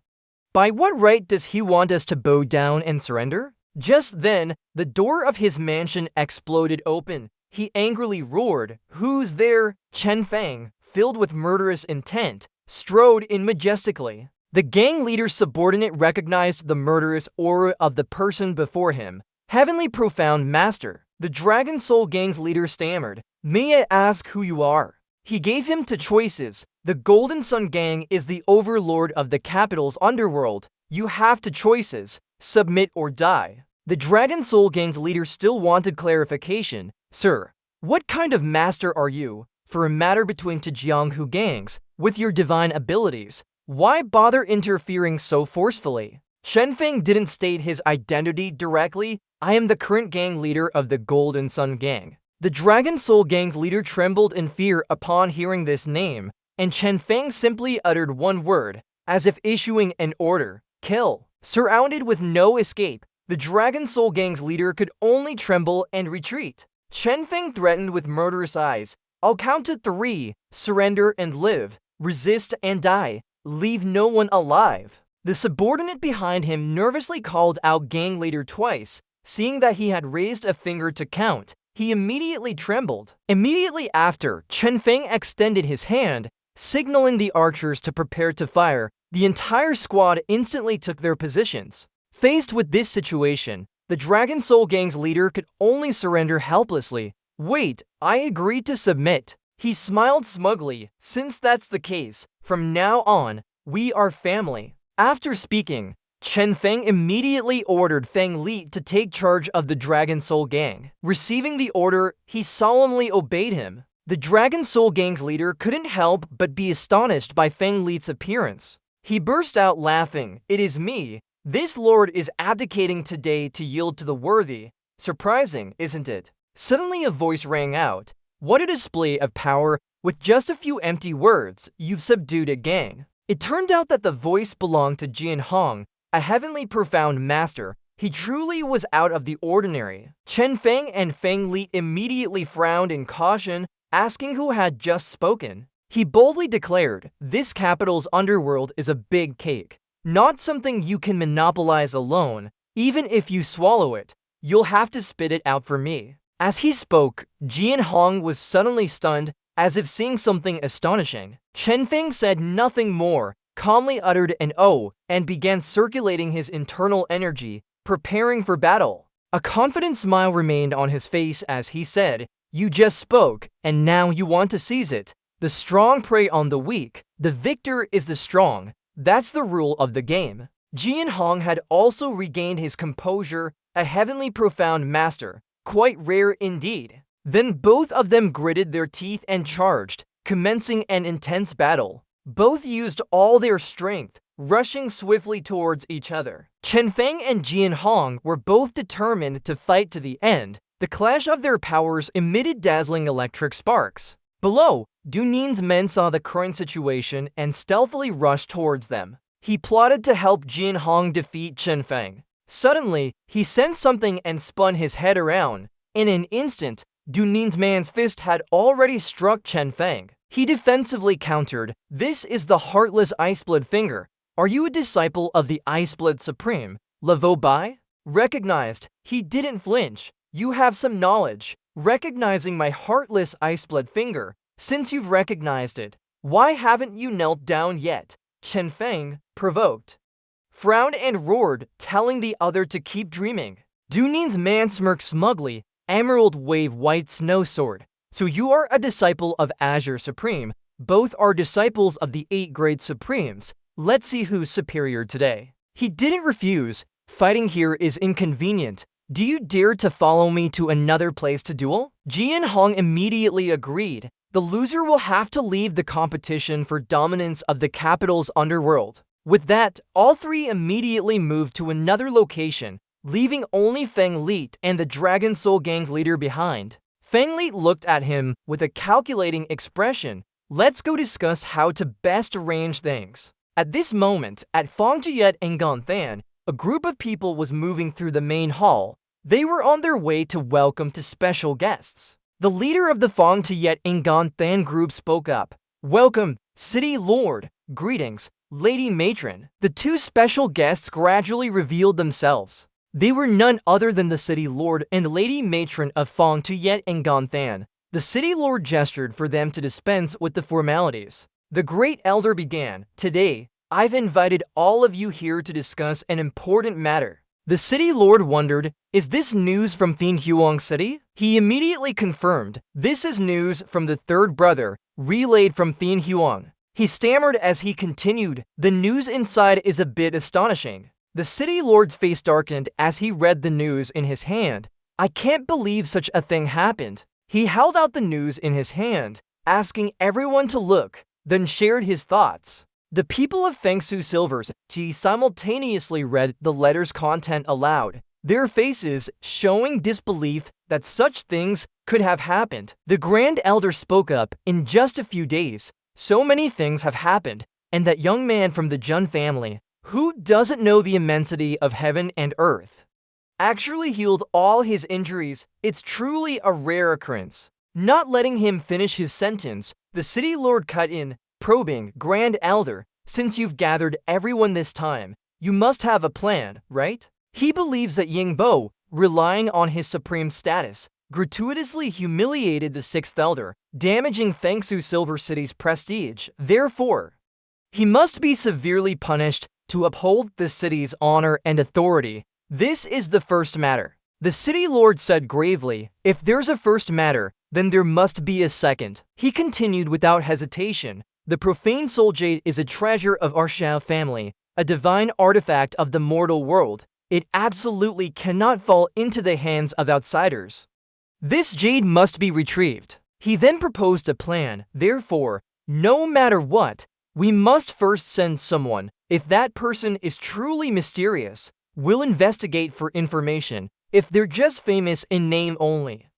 By what right does he want us to bow down and surrender? Just then, the door of his mansion exploded open. He angrily roared, Who's there? Chen Fang, filled with murderous intent, strode in majestically. The gang leader's subordinate recognized the murderous aura of the person before him. Heavenly profound master. The Dragon Soul Gang's leader stammered, "May I ask who you are?" He gave him two choices. The Golden Sun Gang is the overlord of the capital's underworld. You have two choices, submit or die. The Dragon Soul Gang's leader still wanted clarification. "Sir, what kind of master are you? For a matter between two Jianghu gangs, with your divine abilities, why bother interfering so forcefully?" Chen Feng didn't state his identity directly. "I am the current gang leader of the Golden Sun Gang." The Dragon Soul Gang's leader trembled in fear upon hearing this name, and Chen Feng simply uttered one word, as if issuing an order: "Kill." Surrounded with no escape, the Dragon Soul Gang's leader could only tremble and retreat. Chen Feng threatened with murderous eyes, "I'll count to 3, surrender and live, resist and die, leave no one alive." The subordinate behind him nervously called out gang leader twice. Seeing that he had raised a finger to count, he immediately trembled. Immediately after, Chen Feng extended his hand, signaling the archers to prepare to fire. The entire squad instantly took their positions. Faced with this situation, the Dragon Soul Gang's leader could only surrender helplessly. "Wait, I agreed to submit." He smiled smugly. "Since that's the case, from now on, we are family." After speaking, Chen Feng immediately ordered Feng Li to take charge of the Dragon Soul Gang. Receiving the order, he solemnly obeyed him. The Dragon Soul Gang's leader couldn't help but be astonished by Feng Li's appearance. He burst out laughing. "It is me. This lord is abdicating today to yield to the worthy. Surprising, isn't it?" Suddenly a voice rang out. "What a display of power! With just a few empty words, you've subdued a gang." It turned out that the voice belonged to Jian Hong, a heavenly profound master. He truly was out of the ordinary. Chen Feng and Feng Li immediately frowned in caution, asking who had just spoken. He boldly declared, "This capital's underworld is a big cake, not something you can monopolize alone. Even if you swallow it, you'll have to spit it out for me." As he spoke, Jian Hong was suddenly stunned, as if seeing something astonishing. Chen Feng said nothing more, calmly uttered an "oh," and began circulating his internal energy, preparing for battle. A confident smile remained on his face as he said, "You just spoke, and now you want to seize it. The strong prey on the weak. The victor is the strong. That's the rule of the game." Jian Hong had also regained his composure, a heavenly profound master, quite rare indeed. Then both of them gritted their teeth and charged, commencing an intense battle. Both used all their strength, rushing swiftly towards each other. Chen Feng and Jian Hong were both determined to fight to the end. The clash of their powers emitted dazzling electric sparks. Below, Du Nin's men saw the current situation and stealthily rushed towards them. He plotted to help Jian Hong defeat Chen Feng. Suddenly, he sensed something and spun his head around. In an instant, Du Nin's man's fist had already struck Chen Feng. He defensively countered, "This is the heartless Iceblood Finger. Are you a disciple of the Iceblood Supreme, Laveau Bai?" Recognized, he didn't flinch. "You have some knowledge. Recognizing my heartless Iceblood Finger. Since you've recognized it, why haven't you knelt down yet?" Chen Feng, provoked, frowned and roared, telling the other to keep dreaming. Du Nin's man smirked smugly. "Emerald Wave White Snow Sword. So you are a disciple of Azure Supreme. Both are disciples of the 8 Great Supremes. Let's see who's superior today." He didn't refuse. "Fighting here is inconvenient. Do you dare to follow me to another place to duel?" Jian Hong immediately agreed. The loser will have to leave the competition for dominance of the capital's underworld. With that, all three immediately moved to another location, leaving only Feng Li and the Dragon Soul Gang's leader behind. Feng Li looked at him with a calculating expression. "Let's go discuss how to best arrange things." At this moment, at Fong Jiet and Gonthan, a group of people was moving through the main hall. They were on their way to welcome to special guests. The leader of the Fong Jiet and Gonthan group spoke up. "Welcome, City Lord. Greetings, Lady Matron." The two special guests gradually revealed themselves. They were none other than the City Lord and Lady Matron of Fong Jiet and Gonthan. The City Lord gestured for them to dispense with the formalities. The great elder began, "Today, I've invited all of you here to discuss an important matter." The city lord wondered, "Is this news from Huang City?" He immediately confirmed, "This is news from the third brother, relayed from Huang." He stammered as he continued, "The news inside is a bit astonishing." The city lord's face darkened as he read the news in his hand. "I can't believe such a thing happened." He held out the news in his hand, asking everyone to look, then shared his thoughts. The people of Fengsu Silver's Tea simultaneously read the letter's content aloud, their faces showing disbelief that such things could have happened. The Grand Elder spoke up, "In just a few days, so many things have happened, and that young man from the Jun family, who doesn't know the immensity of heaven and earth, actually healed all his injuries. It's truly a rare occurrence." Not letting him finish his sentence, the city lord cut in, probing, "Grand Elder, since you've gathered everyone this time, you must have a plan, right?" He believes that Yingbo, relying on his supreme status, gratuitously humiliated the sixth elder, damaging Fengsu Silver City's prestige. Therefore, he must be severely punished to uphold the city's honor and authority. This is the first matter. The city lord said gravely, "If there's a first matter, then there must be a second." He continued without hesitation, "The profane soul jade is a treasure of our Shao family, a divine artifact of the mortal world. It absolutely cannot fall into the hands of outsiders. This jade must be retrieved." He then proposed a plan. "Therefore, no matter what, we must first send someone. If that person is truly mysterious, we'll investigate for information. If they're just famous in name only,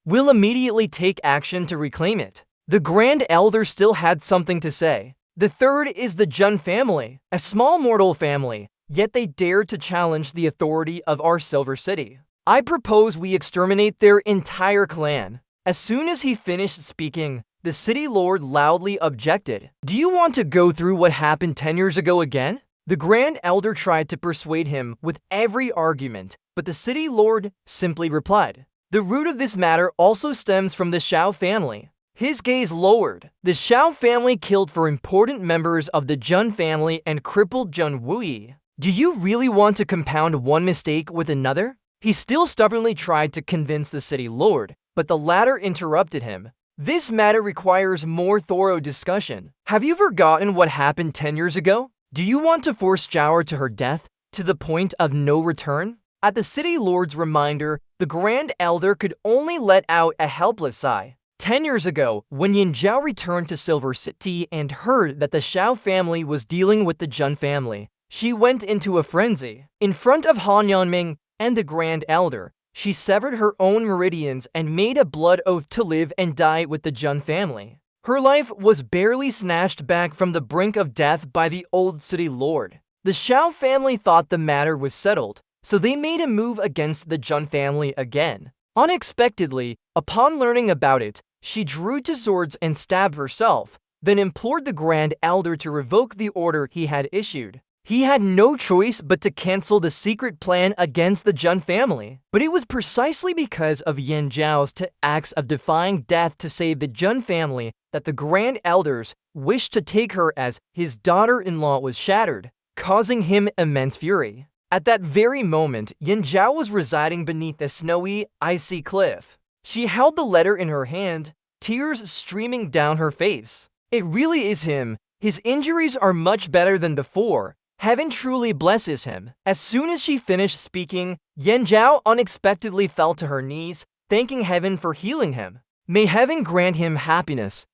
we'll immediately take action to reclaim it." The Grand Elder still had something to say. "The third is the Jun family, a small mortal family, yet they dared to challenge the authority of our Silver City. I propose we exterminate their entire clan." As soon as he finished speaking, the city lord loudly objected. "Do you want to go through what happened 10 years ago again?" The Grand Elder tried to persuade him with every argument, but the city lord simply replied, "The root of this matter also stems from the Shao family." His gaze lowered. "The Shao family killed for important members of the Jun family and crippled Jun Wuyi. Do you really want to compound one mistake with another?" He still stubbornly tried to convince the city lord, but the latter interrupted him. "This matter requires more thorough discussion. Have you forgotten what happened 10 years ago? Do you want to force Zhao to her death to the point of no return?" At the city lord's reminder, the Grand Elder could only let out a helpless sigh. 10 years ago, when Yin Zhao returned to Silver City and heard that the Shao family was dealing with the Jun family, she went into a frenzy. In front of Han Yanming and the Grand Elder, she severed her own meridians and made a blood oath to live and die with the Jun family. Her life was barely snatched back from the brink of death by the old city lord. The Shao family thought the matter was settled, so they made a move against the Jun family again. Unexpectedly, upon learning about it, she drew to swords and stabbed herself, then implored the Grand Elder to revoke the order he had issued. He had no choice but to cancel the secret plan against the Jun family. But it was precisely because of Yin Zhao's acts of defying death to save the Jun family that the Grand Elder's wish to take her as his daughter-in-law was shattered, causing him immense fury. At that very moment, Yin Zhao was residing beneath a snowy, icy cliff. She held the letter in her hand, tears streaming down her face. "It really is him. His injuries are much better than before. Heaven truly blesses him." As soon as she finished speaking, Yin Zhao unexpectedly fell to her knees, thanking heaven for healing him. "May heaven grant him happiness.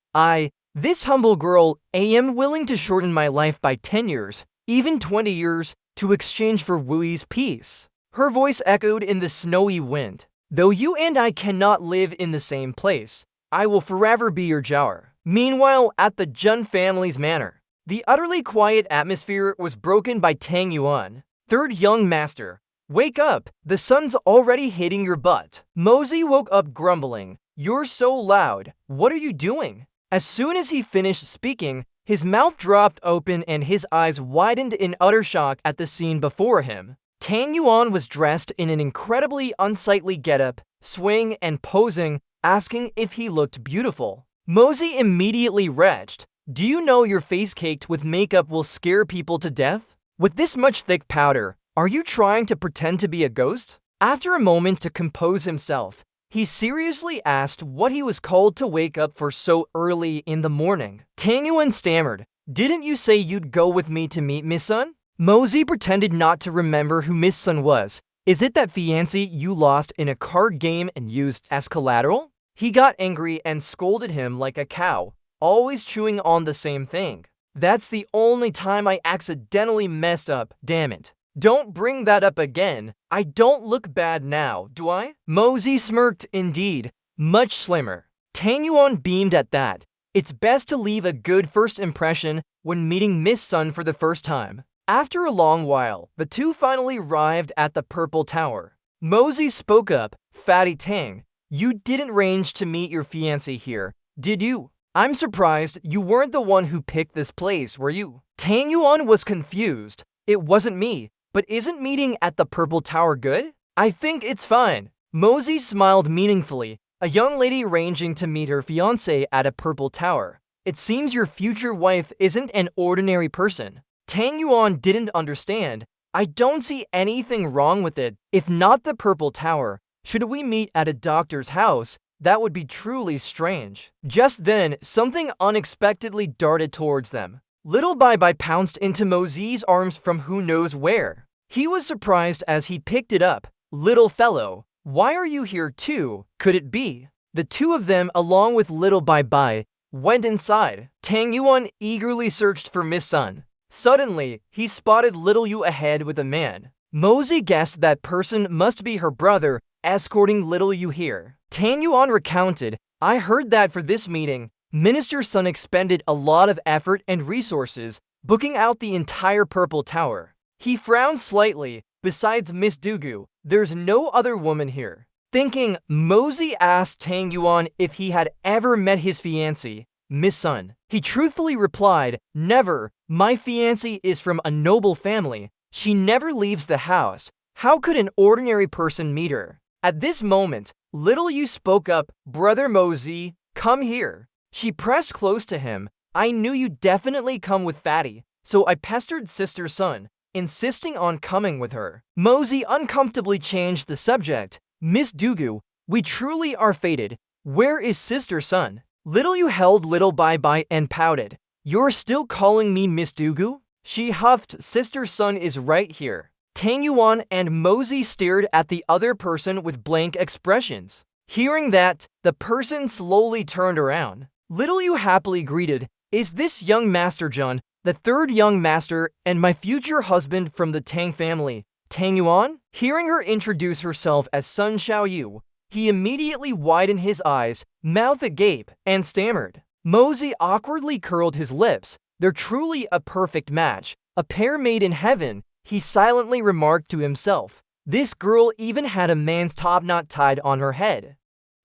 This humble girl, am willing to shorten my life by 10 years, even 20 years, to exchange for Wuyi's peace." Her voice echoed in the snowy wind. "Though you and I cannot live in the same place, I will forever be your Zhaoer." Meanwhile, at the Jun family's manor, the utterly quiet atmosphere was broken by Tang Yuan. "Third young master, wake up, the sun's already hitting your butt." Mosey woke up grumbling, "You're so loud, what are you doing?" As soon as he finished speaking, his mouth dropped open and his eyes widened in utter shock at the scene before him. Tang Yuan was dressed in an incredibly unsightly getup, swaying and posing, asking if he looked beautiful. Mosey immediately retched. Do you know your face caked with makeup will scare people to death? With this much thick powder, are you trying to pretend to be a ghost? After a moment to compose himself, he seriously asked what he was called to wake up for so early in the morning. Tang Yuan stammered, "Didn't you say you'd go with me to meet Miss Sun?" Mosey pretended not to remember who Miss Sun was. "Is it that fiancé you lost in a card game and used as collateral?" He got angry and scolded him like a cow, always chewing on the same thing. "That's the only time I accidentally messed up, damn it. Don't bring that up again. I don't look bad now, do I?" Mosey smirked indeed, much slimmer. Tang Yuan beamed at that. It's best to leave a good first impression when meeting Miss Sun for the first time. After a long while, the two finally arrived at the Purple Tower. Mosey spoke up, "Fatty Tang, you didn't arrange to meet your fiancé here, did you? I'm surprised you weren't the one who picked this place, were you?" Tang Yuan was confused. "It wasn't me, but isn't meeting at the Purple Tower good?" "I think it's fine." Mosey smiled meaningfully. "A young lady arranging to meet her fiancé at a Purple Tower. It seems your future wife isn't an ordinary person." Tang Yuan didn't understand. "I don't see anything wrong with it. If not the Purple Tower, should we meet at a doctor's house? That would be truly strange." Just then, something unexpectedly darted towards them. Little Bai Bai pounced into Mosey's arms from who knows where. He was surprised as he picked it up. "Little fellow, why are you here too? Could it be?" The two of them, along with Little Bai Bai, went inside. Tang Yuan eagerly searched for Miss Sun. Suddenly, he spotted Little Yu ahead with a man. Mosey guessed that person must be her brother, escorting Little Yu here. Tang Yuan recounted, "I heard that for this meeting, Minister Sun expended a lot of effort and resources, booking out the entire Purple Tower." He frowned slightly. "Besides Miss Dugu, there's no other woman here." Thinking, Mosey asked Tang Yuan if he had ever met his fiancée, Miss Sun. He truthfully replied, "Never. My fiancée is from a noble family. She never leaves the house. How could an ordinary person meet her?" At this moment, Little Yu spoke up, "Brother Mosey, come here." She pressed close to him. "I knew you'd definitely come with Fatty, so I pestered Sister Sun, insisting on coming with her." Mosey uncomfortably changed the subject. "Miss Dugu, we truly are fated. Where is Sister Sun?" Little Yu held Little Bai Bai and pouted. "You're still calling me Miss Dugu?" She huffed, "Sister Sun is right here." Tang Yuan and Mosey stared at the other person with blank expressions. Hearing that, the person slowly turned around. Little Yu happily greeted, "Is this young Master Jun, the third young master and my future husband from the Tang family, Tang Yuan?" Hearing her introduce herself as Sun Xiaoyu, he immediately widened his eyes, mouth agape, and stammered. Mosey awkwardly curled his lips. "They're truly a perfect match, a pair made in heaven," he silently remarked to himself. This girl even had a man's top knot tied on her head.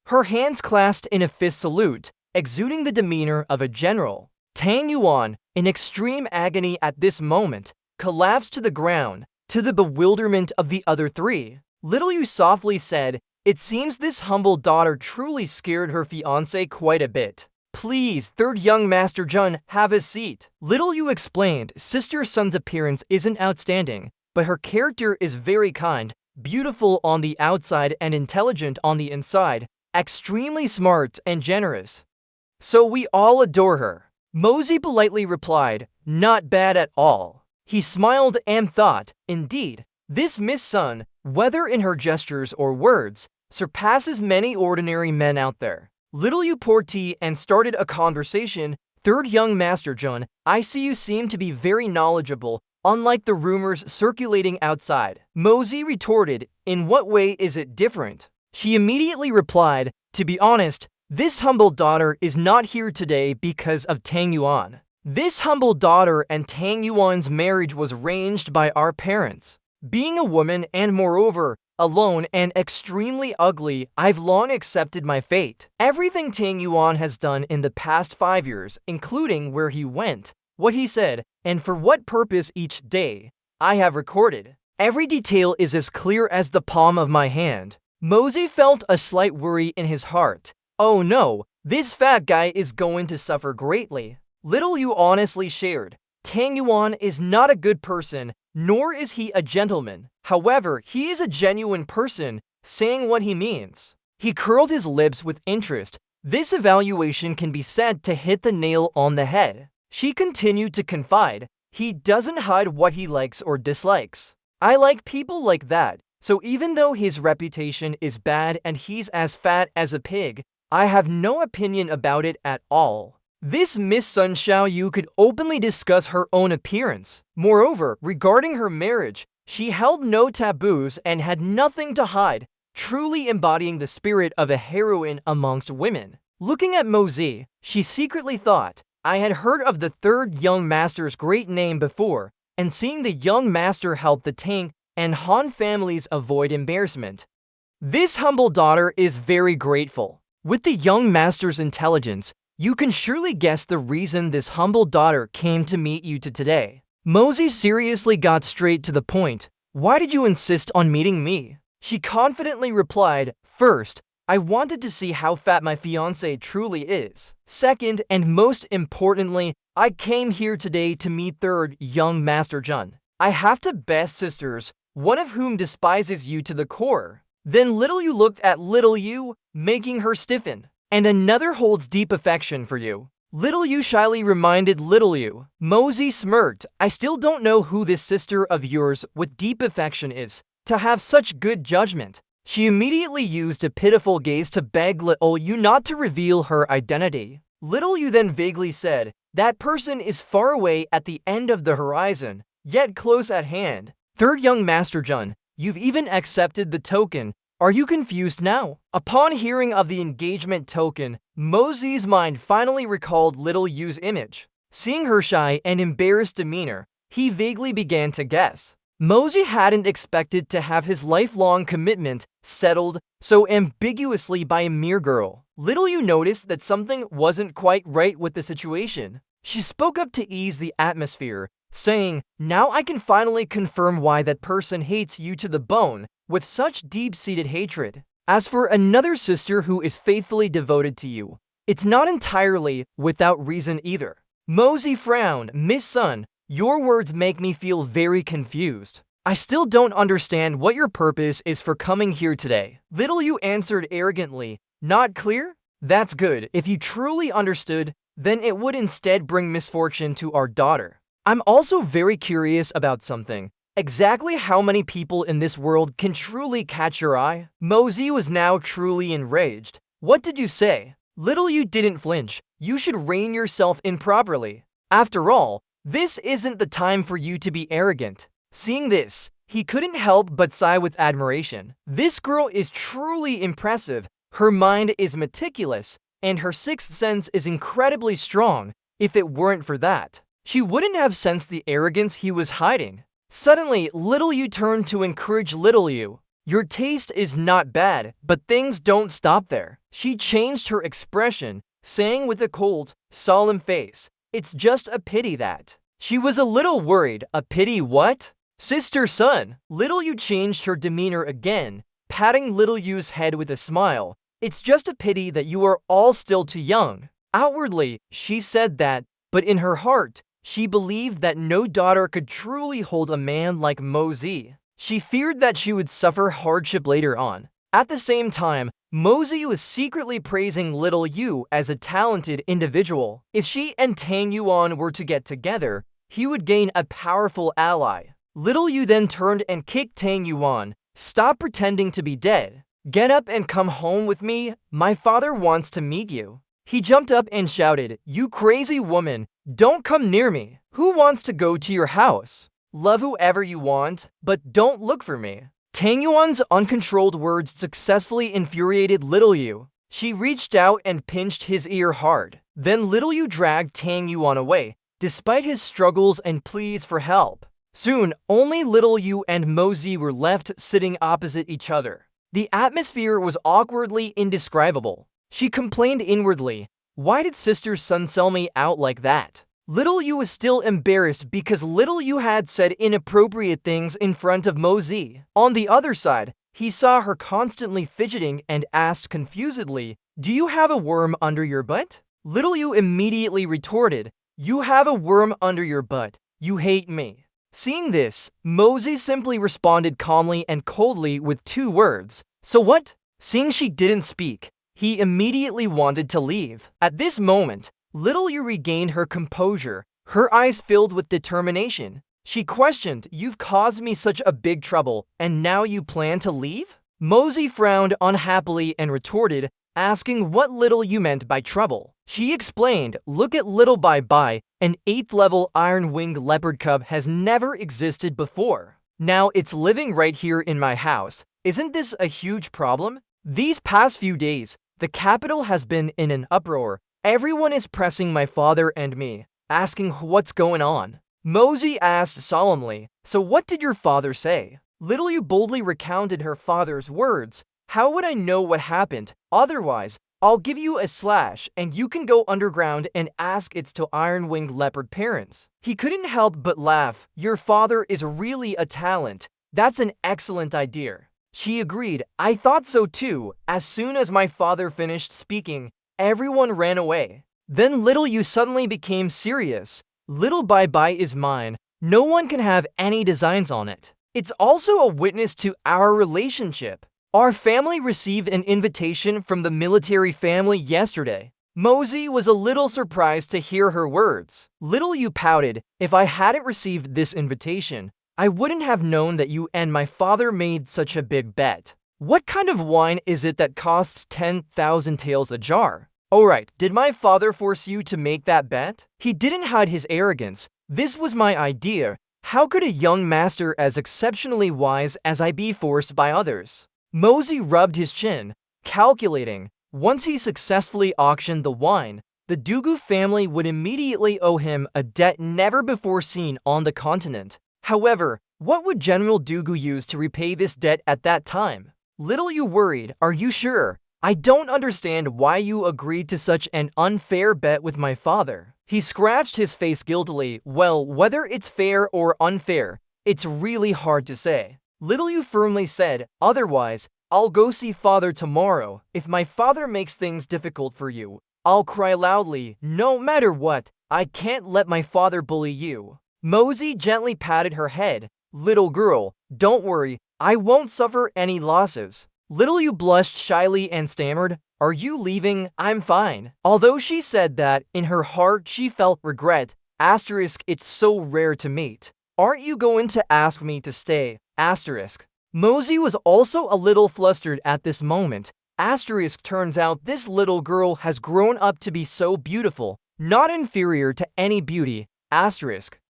Her hands clasped in a fist salute, exuding the demeanor of a general. Tang Yuan, in extreme agony at this moment, collapsed to the ground, to the bewilderment of the other three. Little Yu softly said, "It seems this humble daughter truly scared her fiancé quite a bit. Please, third young Master Jun, have a seat." Little Yu explained, "Sister Sun's appearance isn't outstanding, but her character is very kind, beautiful on the outside and intelligent on the inside, extremely smart and generous. So we all adore her." Mosey politely replied, "Not bad at all." He smiled and thought, indeed, this Miss Sun, whether in her gestures or words, surpasses many ordinary men out there. Little Yu poured tea and started a conversation. "Third young Master Jun, I see you seem to be very knowledgeable, unlike the rumors circulating outside." Mosey retorted, "In what way is it different?" She immediately replied, "To be honest, this humble daughter is not here today because of Tang Yuan. This humble daughter and Tang Yuan's marriage was arranged by our parents. Being a woman and moreover, alone and extremely ugly, I've long accepted my fate. Everything Tang Yuan has done in the past 5 years, including where he went, what he said, and for what purpose each day, I have recorded. Every detail is as clear as the palm of my hand." Mosey felt a slight worry in his heart. Oh no, this fat guy is going to suffer greatly. Little Yu honestly shared, Tang Yuan is not a good person, nor is he a gentleman. However, he is a genuine person, saying what he means. He curled his lips with interest. This evaluation can be said to hit the nail on the head. She continued to confide, he doesn't hide what he likes or dislikes. I like people like that, so even though his reputation is bad and he's as fat as a pig, I have no opinion about it at all. This Miss Sun Xiaoyu could openly discuss her own appearance. Moreover, regarding her marriage, she held no taboos and had nothing to hide, truly embodying the spirit of a heroine amongst women. Looking at Mozi, she secretly thought, I had heard of the third young master's great name before, and seeing the young master help the Tang and Han families avoid embarrassment. This humble daughter is very grateful. With the young master's intelligence, you can surely guess the reason this humble daughter came to meet you today. Mozi seriously got straight to the point. Why did you insist on meeting me? She confidently replied, first, I wanted to see how fat my fiancé truly is. Second, and most importantly, I came here today to meet third young Master Jun. I have two best sisters, one of whom despises you to the core. Then Little Yu looked at Little Yu, making her stiffen. And another holds deep affection for you. Little Yu shyly reminded Little Yu. Mozi smirked. I still don't know who this sister of yours with deep affection is, to have such good judgment. She immediately used a pitiful gaze to beg Little Yu not to reveal her identity. Little Yu then vaguely said, that person is far away at the end of the horizon, yet close at hand. Third young Master Jun, you've even accepted the token. Are you confused now? Upon hearing of the engagement token, Mozi's mind finally recalled Little Yu's image. Seeing her shy and embarrassed demeanor, he vaguely began to guess. Mozi hadn't expected to have his lifelong commitment settled so ambiguously by a mere girl. Little Yu noticed that something wasn't quite right with the situation. She spoke up to ease the atmosphere, saying, now I can finally confirm why that person hates you to the bone with such deep-seated hatred. As for another sister who is faithfully devoted to you, it's not entirely without reason either. Mozi frowned. Miss Sun, your words make me feel very confused. I still don't understand what your purpose is for coming here today. Little Yu answered arrogantly, not clear? That's good. If you truly understood, then it would instead bring misfortune to our daughter. I'm also very curious about something. Exactly how many people in this world can truly catch your eye? Mozi was now truly enraged. What did you say? Little Yu didn't flinch. You should rein yourself in properly. After all, this isn't the time for you to be arrogant. Seeing this, he couldn't help but sigh with admiration. This girl is truly impressive. Her mind is meticulous, and her sixth sense is incredibly strong. If it weren't for that, she wouldn't have sensed the arrogance he was hiding. Suddenly, Little Yu turned to encourage Little Yu. Your taste is not bad, but things don't stop there. She changed her expression, saying with a cold, solemn face, it's just a pity that. She was a little worried. A pity what? Sister Sun. Little Yu changed her demeanor again, patting Little Yu's head with a smile. It's just a pity that you are all still too young. Outwardly, she said that, but in her heart, she believed that no daughter could truly hold a man like Mozi. She feared that she would suffer hardship later on. At the same time, Mozi was secretly praising Little Yu as a talented individual. If she and Tang Yuan were to get together, he would gain a powerful ally. Little Yu then turned and kicked Tang Yuan. Stop pretending to be dead. Get up and come home with me. My father wants to meet you. He jumped up and shouted, you crazy woman, don't come near me. Who wants to go to your house? Love whoever you want, but don't look for me. Tang Yuan's uncontrolled words successfully infuriated Little Yu. She reached out and pinched his ear hard. Then Little Yu dragged Tang Yuan away, despite his struggles and pleas for help. Soon, only Little Yu and Mozi were left sitting opposite each other. The atmosphere was awkwardly indescribable. She complained inwardly, why did Sister Sun sell me out like that? Little Yu was still embarrassed because Little Yu had said inappropriate things in front of Mozi. On the other side, he saw her constantly fidgeting and asked confusedly, do you have a worm under your butt? Little Yu immediately retorted, You have a worm under your butt. You hate me. Seeing this, Mosey simply responded calmly and coldly with 2 words. So what? Seeing she didn't speak, he immediately wanted to leave. At this moment, little Yu regained her composure, her eyes filled with determination. She questioned, "You've caused me such a big trouble, and now you plan to leave?" Mosey frowned unhappily and retorted, asking what little Yu meant by trouble. She explained, "Look at little Bye, an 8th level iron-winged leopard cub has never existed before. Now it's living right here in my house. Isn't this a huge problem? These past few days, the capital has been in an uproar. Everyone is pressing my father and me, asking what's going on." Mosey asked solemnly, "So what did your father say?" Little Yu boldly recounted her father's words. "How would I know what happened? Otherwise, I'll give you a slash and you can go underground and ask its to iron-winged leopard parents." He couldn't help but laugh. "Your father is really a talent. That's an excellent idea." She agreed. "I thought so too." As soon as my father finished speaking, everyone ran away. Then little Yu suddenly became serious. "Little Bye is mine. No one can have any designs on it. It's also a witness to our relationship. Our family received an invitation from the military family yesterday." Mosey was a little surprised to hear her words. Little Yu pouted, "If I hadn't received this invitation, I wouldn't have known that you and my father made such a big bet. What kind of wine is it that costs 10,000 taels a jar? Alright, did my father force you to make that bet?" He didn't hide his arrogance. "This was my idea. How could a young master as exceptionally wise as I be forced by others?" Mosey rubbed his chin, calculating. Once he successfully auctioned the wine, the Dugu family would immediately owe him a debt never before seen on the continent. However, what would General Dugu use to repay this debt at that time? Little Yu worried, "Are you sure? I don't understand why you agreed to such an unfair bet with my father." He scratched his face guiltily. "Well, whether it's fair or unfair, it's really hard to say." Little Yu firmly said, "Otherwise, I'll go see father tomorrow. If my father makes things difficult for you, I'll cry loudly. No matter what, I can't let my father bully you." Mosey gently patted her head. "Little girl, don't worry, I won't suffer any losses." Little Yu blushed shyly and stammered, "Are you leaving? I'm fine." Although she said that, in her heart she felt regret. It's so rare to meet. "Aren't you going to ask me to stay? Mosey was also a little flustered at this moment. Turns out this little girl has grown up to be so beautiful, not inferior to any beauty.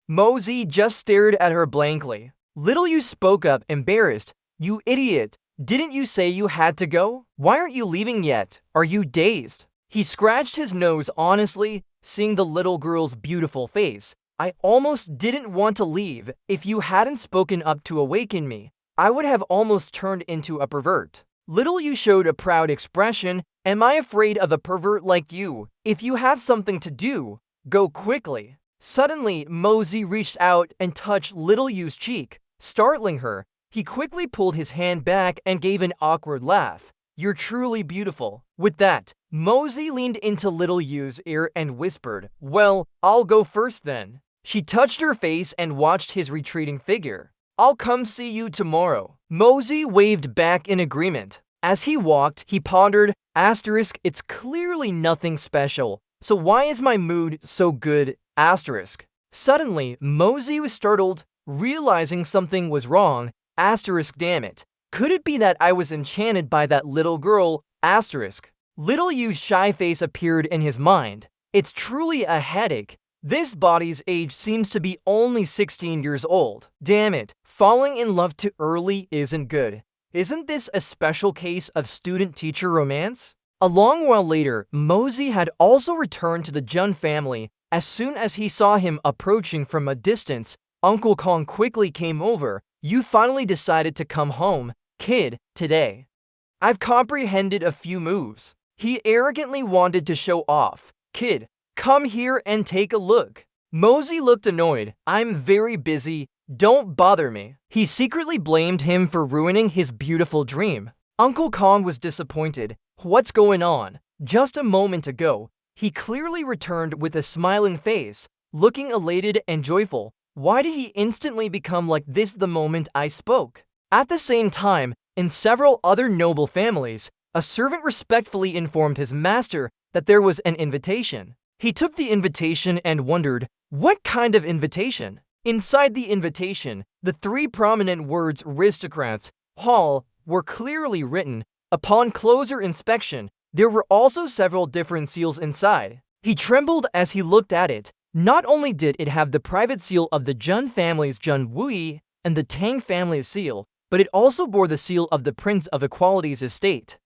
Mosey just stared at her blankly. Little Yu spoke up, embarrassed. "You idiot. Didn't you say you had to go? Why aren't you leaving yet? Are you dazed?" He scratched his nose honestly, seeing the little girl's beautiful face. "I almost didn't want to leave. If you hadn't spoken up to awaken me, I would have almost turned into a pervert." Little Yu showed a proud expression. "Am I afraid of a pervert like you? If you have something to do, go quickly." Suddenly, Mosey reached out and touched Little Yu's cheek, startling her. He quickly pulled his hand back and gave an awkward laugh. "You're truly beautiful." With that, Mosey leaned into Little Yu's ear and whispered, "Well, I'll go first then." She touched her face and watched his retreating figure. "I'll come see you tomorrow." Mosey waved back in agreement. As he walked, he pondered, "It's clearly nothing special. So why is my mood so good? Suddenly, Mosey was startled, realizing something was wrong. Damn it. Could it be that I was enchanted by that little girl? Little Yu's shy face appeared in his mind. It's truly a headache. This body's age seems to be only 16 years old. Damn it, falling in love too early isn't good. Isn't this a special case of student-teacher romance? A long while later, Mosey had also returned to the Jun family. As soon as he saw him approaching from a distance, Uncle Kong quickly came over. "You finally decided to come home, kid, today. I've comprehended a few moves." He arrogantly wanted to show off. "Kid, come here and take a look." Mosey looked annoyed. "I'm very busy. Don't bother me." He secretly blamed him for ruining his beautiful dream. Uncle Kong was disappointed. "What's going on?" Just a moment ago, he clearly returned with a smiling face. looking elated and joyful. Why did he instantly become like this the moment I spoke? At the same time, in several other noble families, a servant respectfully informed his master that there was an invitation. He took the invitation and wondered, what kind of invitation? Inside the invitation, the three prominent words "aristocrats" hall were clearly written. Upon closer inspection, there were also several different seals inside. He trembled as he looked at it. Not only did it have the private seal of the Jun family's Jun Wui and the Tang family's seal, but it also bore the seal of the Prince of Equality's estate,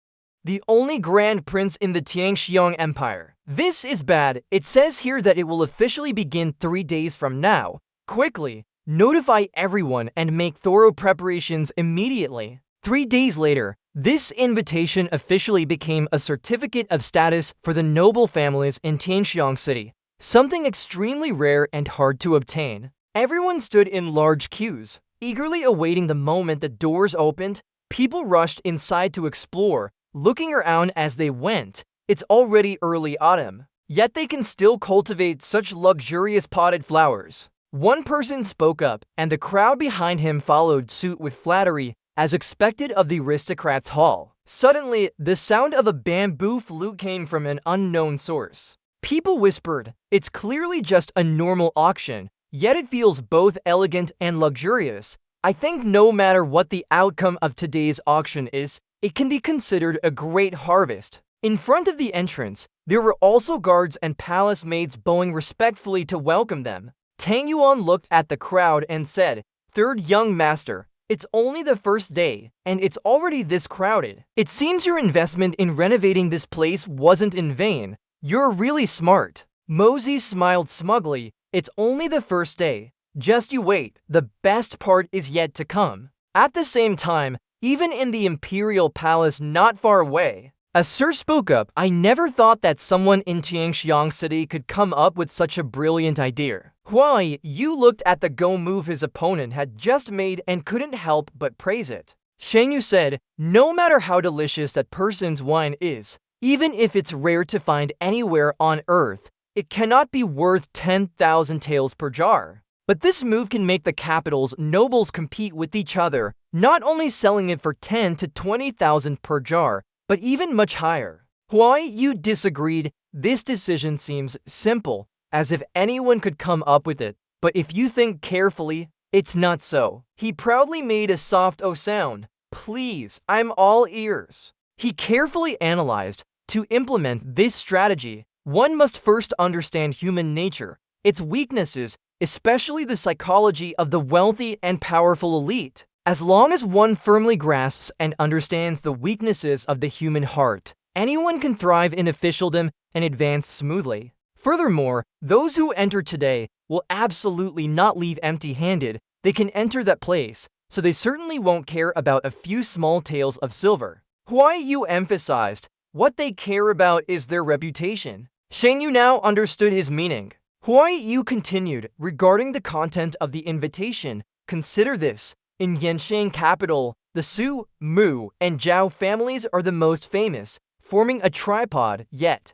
the only Grand Prince in the Tianxiang Empire. This is bad. It says here that it will officially begin 3 days from now. Quickly, notify everyone and make thorough preparations immediately. 3 days later, this invitation officially became a certificate of status for the noble families in Tianxiang City, something extremely rare and hard to obtain. Everyone stood in large queues, eagerly awaiting the moment the doors opened. People rushed inside to explore, looking around as they went. It's already early autumn, yet they can still cultivate such luxurious potted flowers. One person spoke up, and the crowd behind him followed suit with flattery, as expected of the aristocrats' hall. Suddenly, the sound of a bamboo flute came from an unknown source. People whispered, "It's clearly just a normal auction, yet it feels both elegant and luxurious. I think no matter what the outcome of today's auction is, it can be considered a great harvest." In front of the entrance, there were also guards and palace maids bowing respectfully to welcome them. Tang Yuan looked at the crowd and said, "Third young master, it's only the first day, and it's already this crowded. It seems your investment in renovating this place wasn't in vain. You're really smart." Mosey smiled smugly. "It's only the first day. Just you wait, the best part is yet to come." At the same time, even in the imperial palace not far away, a sir spoke up. "I never thought that someone in Tianxiang City could come up with such a brilliant idea." Huai Yu looked at the go move his opponent had just made and couldn't help but praise it. Shen Yu said, "No matter how delicious that person's wine is, even if it's rare to find anywhere on earth, it cannot be worth 10,000 taels per jar. But this move can make the capital's nobles compete with each other, not only selling it for 10 to 20,000 per jar, but even much higher." Huai Yu disagreed. "This decision seems simple, as if anyone could come up with it, but if you think carefully, it's not so." He proudly made a soft "oh" sound. "Please, I'm all ears." He carefully analyzed. To implement this strategy, one must first understand human nature, its weaknesses, especially the psychology of the wealthy and powerful elite. As long as one firmly grasps and understands the weaknesses of the human heart, anyone can thrive in officialdom and advance smoothly. Furthermore, those who enter today will absolutely not leave empty-handed. They can enter that place, so they certainly won't care about a few small taels of silver. Huai Yu emphasized, what they care about is their reputation. Shen Yu now understood his meaning. Huai Yu continued, regarding the content of the invitation, consider this. In Yansheng capital, the Su, Mu, and Zhao families are the most famous, forming a tripod, yet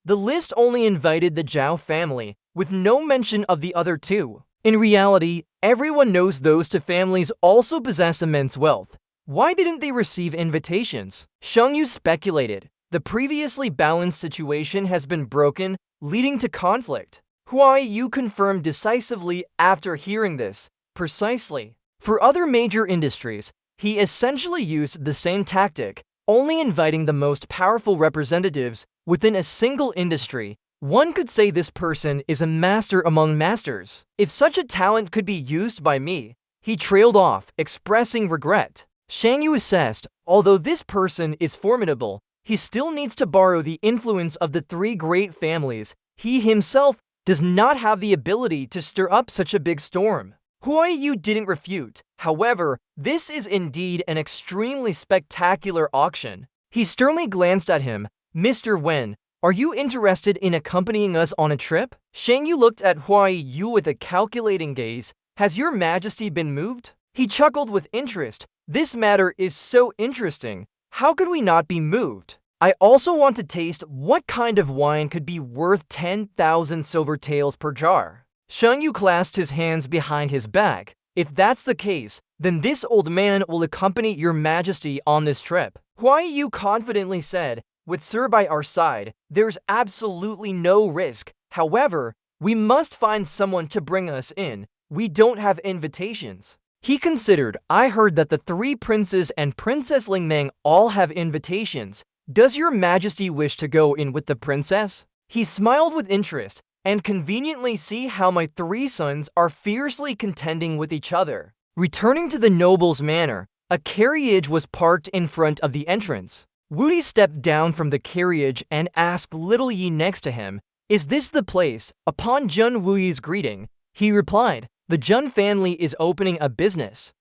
the list only invited the Zhao family, with no mention of the other two. In reality, everyone knows those two families also possess immense wealth. Why didn't they receive invitations? Sheng Yu speculated. The previously balanced situation has been broken, leading to conflict. Huai Yu confirmed decisively after hearing this. Precisely. For other major industries, he essentially used the same tactic, only inviting the most powerful representatives within a single industry. One could say this person is a master among masters. If such a talent could be used by me. He trailed off, expressing regret. Shang Yu assessed, although this person is formidable, he still needs to borrow the influence of the three great families. He himself does not have the ability to stir up such a big storm. Huai Yu didn't refute. However, this is indeed an extremely spectacular auction. He sternly glanced at him. "Mr. Wen, are you interested in accompanying us on a trip?" Shang Yu looked at Huai Yu with a calculating gaze. "Has your majesty been moved?" He chuckled with interest. "This matter is so interesting. How could we not be moved? I also want to taste what kind of wine could be worth 10,000 silver taels per jar." Shang Yu clasped his hands behind his back. If that's the case, then this old man will accompany your majesty on this trip. Huai Yu confidently said, with Sir by our side, there's absolutely no risk. However, we must find someone to bring us in. We don't have invitations. He considered, I heard that the 3 princes and Princess Lingmeng all have invitations. Does your majesty wish to go in with the princess? He smiled with interest, and conveniently see how my 3 sons are fiercely contending with each other. Returning to the noble's manor, a carriage was parked in front of the entrance. Wudi stepped down from the carriage and asked little Yi next to him, is this the place? Upon Jun Wuyi's greeting, he replied, the Jun family is opening a business.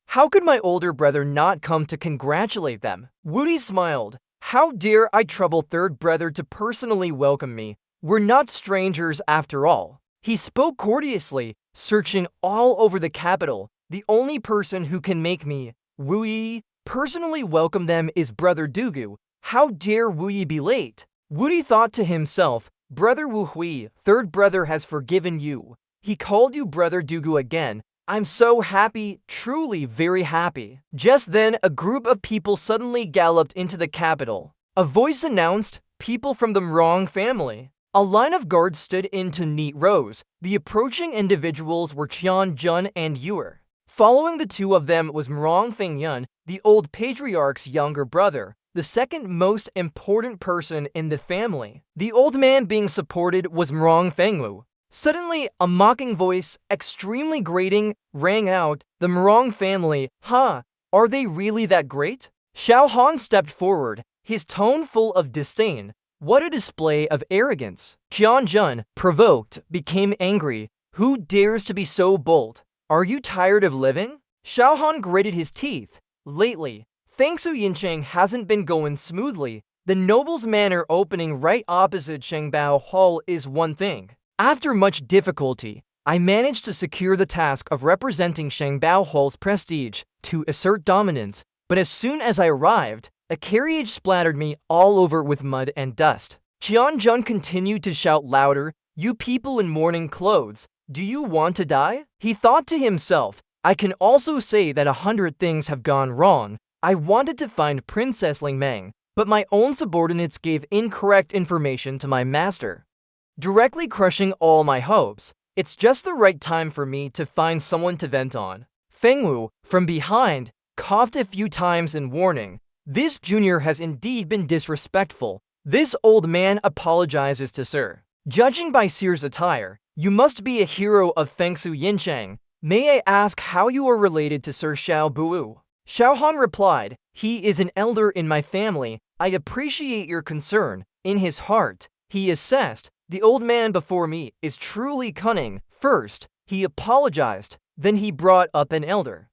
How could my older brother not come to congratulate them? Wudi smiled. How dare I trouble third brother to personally welcome me? We're not strangers after all. He spoke courteously, searching all over the capital. The only person who can make me, Wu Yi, personally welcome them is Brother Dugu. How dare Wu Yi be late? Wudi thought to himself, Brother Wu Hui, third brother has forgiven you. He called you Brother Dugu again. I'm so happy, truly very happy. Just then, a group of people suddenly galloped into the capital. A voice announced, people from the Mrong family. A line of guards stood into neat rows. The approaching individuals were Qian Jun and Yuer. Following the 2 of them was Mrong Fengyun, the old patriarch's younger brother, the second most important person in the family. The old man being supported was Mrong Fengwu. Suddenly, a mocking voice, extremely grating, rang out, the Mrong family, huh, are they really that great? Xiao Han stepped forward, his tone full of disdain. What a display of arrogance. Qian Jun, provoked, became angry. Who dares to be so bold? Are you tired of living? Xiao Han gritted his teeth. Lately, Fangsu Yincheng hasn't been going smoothly. The noble's manor opening right opposite Shengbao Hall is one thing. After much difficulty, I managed to secure the task of representing Shengbao Hall's prestige to assert dominance, but as soon as I arrived, a carriage splattered me all over with mud and dust. Qian Jun continued to shout louder, you people in mourning clothes, do you want to die? He thought to himself, I can also say that 100 things have gone wrong. I wanted to find Princess Lingmeng, but my own subordinates gave incorrect information to my master, directly crushing all my hopes. It's just the right time for me to find someone to vent on. Fengwu, from behind, coughed a few times in warning. This junior has indeed been disrespectful. This old man apologizes to Sir. Judging by Sir's attire, you must be a hero of Fangsu Yincheng. May I ask how you are related to Sir Xiao Buwu? Xiao Han replied, he is an elder in my family. I appreciate your concern. In his heart, he assessed, the old man before me is truly cunning. First, he apologized, then he brought up an elder.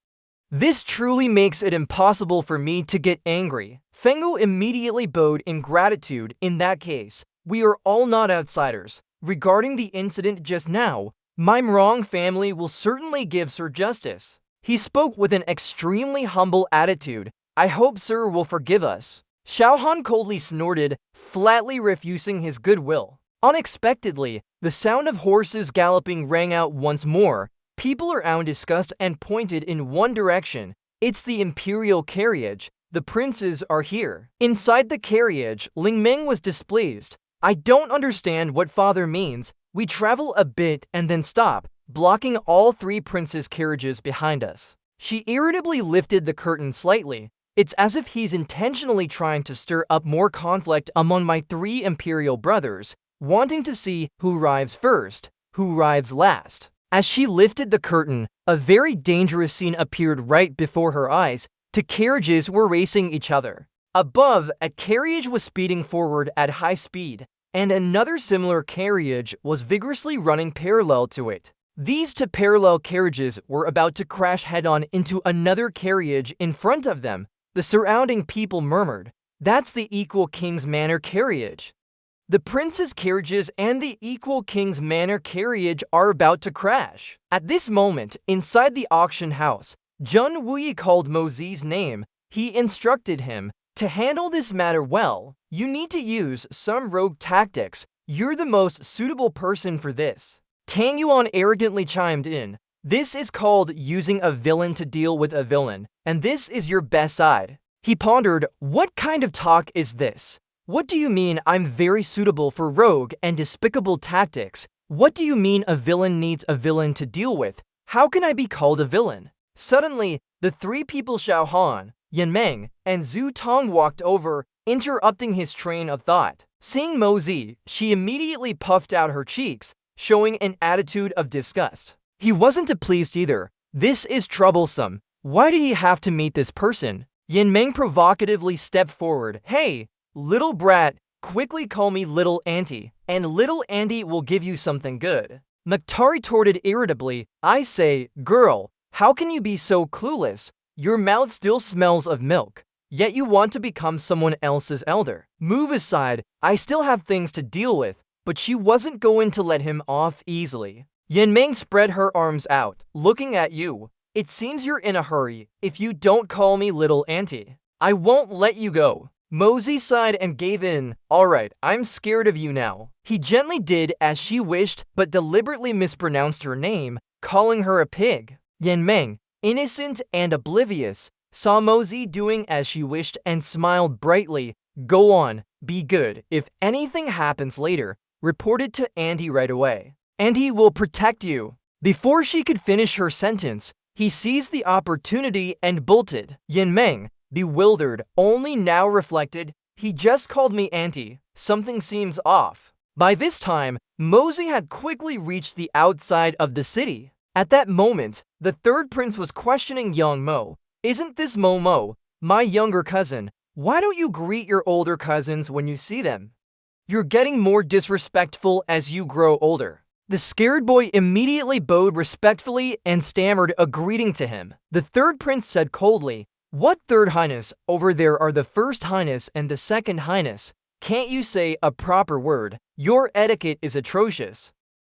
This truly makes it impossible for me to get angry. Fengwu immediately bowed in gratitude. In that case, we are all not outsiders. Regarding the incident just now, my Mrong family will certainly give Sir justice. He spoke with an extremely humble attitude. I hope Sir will forgive us. Xiao Han coldly snorted, flatly refusing his goodwill. Unexpectedly, the sound of horses galloping rang out once more. People around discussed and pointed in one direction. It's the imperial carriage. The princes are here. Inside the carriage, Ling Meng was displeased. I don't understand what father means. We travel a bit and then stop, blocking all 3 princes' carriages behind us. She irritably lifted the curtain slightly. It's as if he's intentionally trying to stir up more conflict among my 3 imperial brothers, wanting to see who arrives first, who arrives last. As she lifted the curtain, a very dangerous scene appeared right before her eyes. 2 carriages were racing each other. Above, a carriage was speeding forward at high speed, and another similar carriage was vigorously running parallel to it. These 2 parallel carriages were about to crash head-on into another carriage in front of them. The surrounding people murmured, that's the Equal King's Manor carriage. The prince's carriages and the Equal King's Manor carriage are about to crash. At this moment, inside the auction house, Jun Wuyi called Mo Zi's name. He instructed him, to handle this matter well, you need to use some rogue tactics. You're the most suitable person for this. Tang Yuan arrogantly chimed in. This is called using a villain to deal with a villain, and this is your best side. He pondered, what kind of talk is this? What do you mean I'm very suitable for rogue and despicable tactics? What do you mean a villain needs a villain to deal with? How can I be called a villain? Suddenly, the three people Xiao Han, Yan Meng, and Zhu Tong walked over, interrupting his train of thought. Seeing Mo Zi, she immediately puffed out her cheeks, showing an attitude of disgust. He wasn't pleased either. This is troublesome. Why did he have to meet this person? Yan Meng provocatively stepped forward. Hey, little brat, quickly call me Little Auntie, and Little Auntie will give you something good. Mukhtar retorted irritably, I say, girl, how can you be so clueless? Your mouth still smells of milk, yet you want to become someone else's elder. Move aside, I still have things to deal with. But she wasn't going to let him off easily. Yan Meng spread her arms out, looking at you. It seems you're in a hurry. If you don't call me Little Auntie, I won't let you go. Mo Zi sighed and gave in. Alright, I'm scared of you now. He gently did as she wished, but deliberately mispronounced her name, calling her a pig. Yan Meng, innocent and oblivious, saw Mo Zi doing as she wished and smiled brightly. Go on, be good. If anything happens later, report it to Andy right away. Andy will protect you. Before she could finish her sentence, he seized the opportunity and bolted. Yan Meng, bewildered, only now reflected, he just called me Auntie. Something seems off. By this time, Mo Zi had quickly reached the outside of the city. At that moment, the third prince was questioning young Mo. Isn't this Mo, my younger cousin? Why don't you greet your older cousins when you see them? You're getting more disrespectful as you grow older. The scared boy immediately bowed respectfully and stammered a greeting to him. The third prince said coldly, What third highness? Over there are the first highness and the second highness. Can't you say a proper word? Your etiquette is atrocious.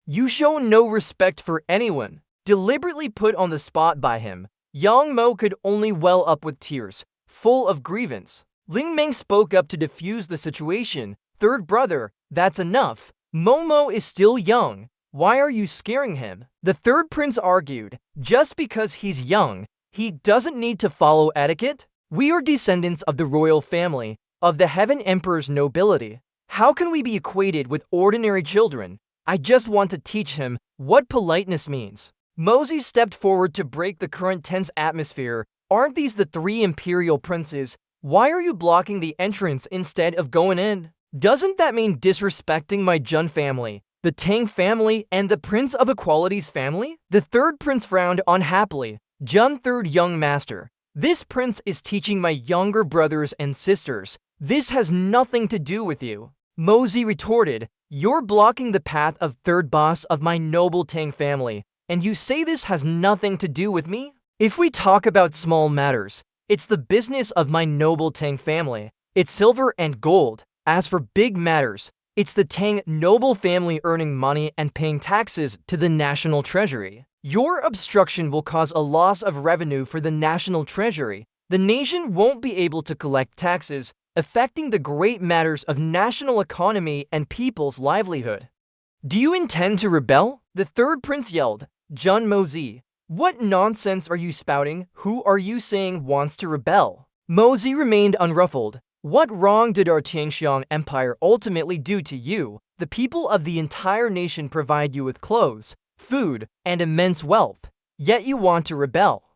You show no respect for anyone. Deliberately put on the spot by him, Yang Mo could only well up with tears, full of grievance. Ling Meng spoke up to defuse the situation. Third brother, that's enough. Momo is still young. Why are you scaring him? The third prince argued, just because he's young, he doesn't need to follow etiquette? We are descendants of the royal family, of the Heaven Emperor's nobility. How can we be equated with ordinary children? I just want to teach him what politeness means. Mo Zi stepped forward to break the current tense atmosphere. Aren't these the three imperial princes? Why are you blocking the entrance instead of going in? Doesn't that mean disrespecting my Jun family, the Tang family, and the Prince of Equality's family? The third prince frowned unhappily. Jun third young master. This prince is teaching my younger brothers and sisters. This has nothing to do with you. Mo Zi retorted, You're blocking the path of third boss of my noble Tang family, and you say this has nothing to do with me? If we talk about small matters, it's the business of my noble Tang family. It's silver and gold. As for big matters, it's the Tang noble family earning money and paying taxes to the national treasury. Your obstruction will cause a loss of revenue for the national treasury. The nation won't be able to collect taxes, affecting the great matters of national economy and people's livelihood. Do you intend to rebel? The third prince yelled. Jun Mo Zi, what nonsense are you spouting? Who are you saying wants to rebel? Mo Zi remained unruffled. What wrong did our Tianxiang Empire ultimately do to you? The people of the entire nation provide you with clothes, food, and immense wealth, yet you want to rebel.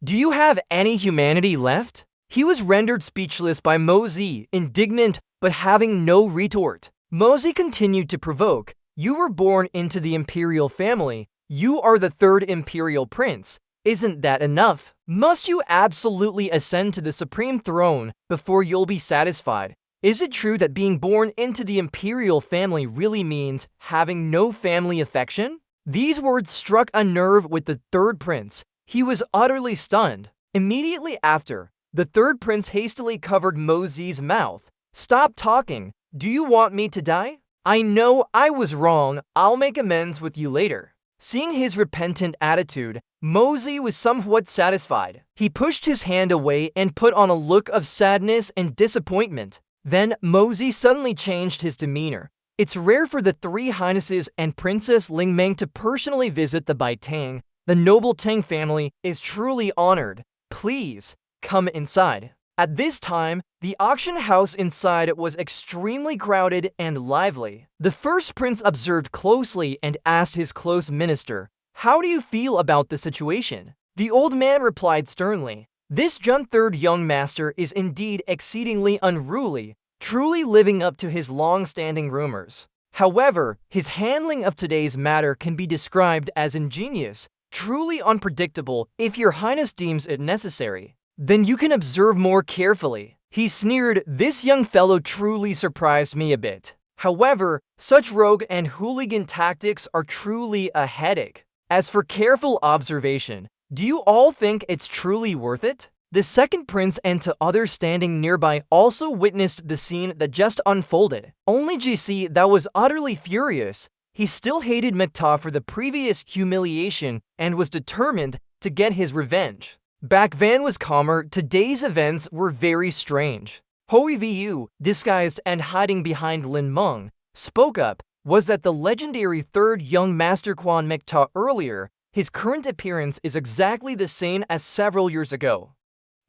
Do you have any humanity left? He was rendered speechless by Mo Zi, indignant but having no retort. Mo Zi continued to provoke. You were born into the imperial family. You are the third imperial prince. Isn't that enough? Must you absolutely ascend to the supreme throne before you'll be satisfied? Is it true that being born into the imperial family really means having no family affection? These words struck a nerve with the third prince. He was utterly stunned. Immediately after, the third prince hastily covered Mo Zi's mouth. Stop talking. Do you want me to die? I know I was wrong. I'll make amends with you later. Seeing his repentant attitude, Mo Zi was somewhat satisfied. He pushed his hand away and put on a look of sadness and disappointment. Then Mo Zi suddenly changed his demeanor. It's rare for the three highnesses and Princess Lingmeng to personally visit the Bai Tang. The noble Tang family is truly honored. Please, come inside. At this time, the auction house inside was extremely crowded and lively. The first prince observed closely and asked his close minister, "How do you feel about the situation?" The old man replied sternly, "This third young master is indeed exceedingly unruly, truly living up to his long-standing rumors. However, his handling of today's matter can be described as ingenious, truly unpredictable if your highness deems it necessary. Then you can observe more carefully." He sneered, "This young fellow truly surprised me a bit. However, such rogue and hooligan tactics are truly a headache. As for careful observation, do you all think it's truly worth it?" The second prince and two others standing nearby also witnessed the scene that just unfolded. Only GC that was utterly furious. He still hated Mekta for the previous humiliation and was determined to get his revenge. Back then was calmer. Today's events were very strange. Hoi Vu, disguised and hiding behind Lin Meng, spoke up, was that the legendary third young master Quan Mekta earlier. His current appearance is exactly the same as several years ago.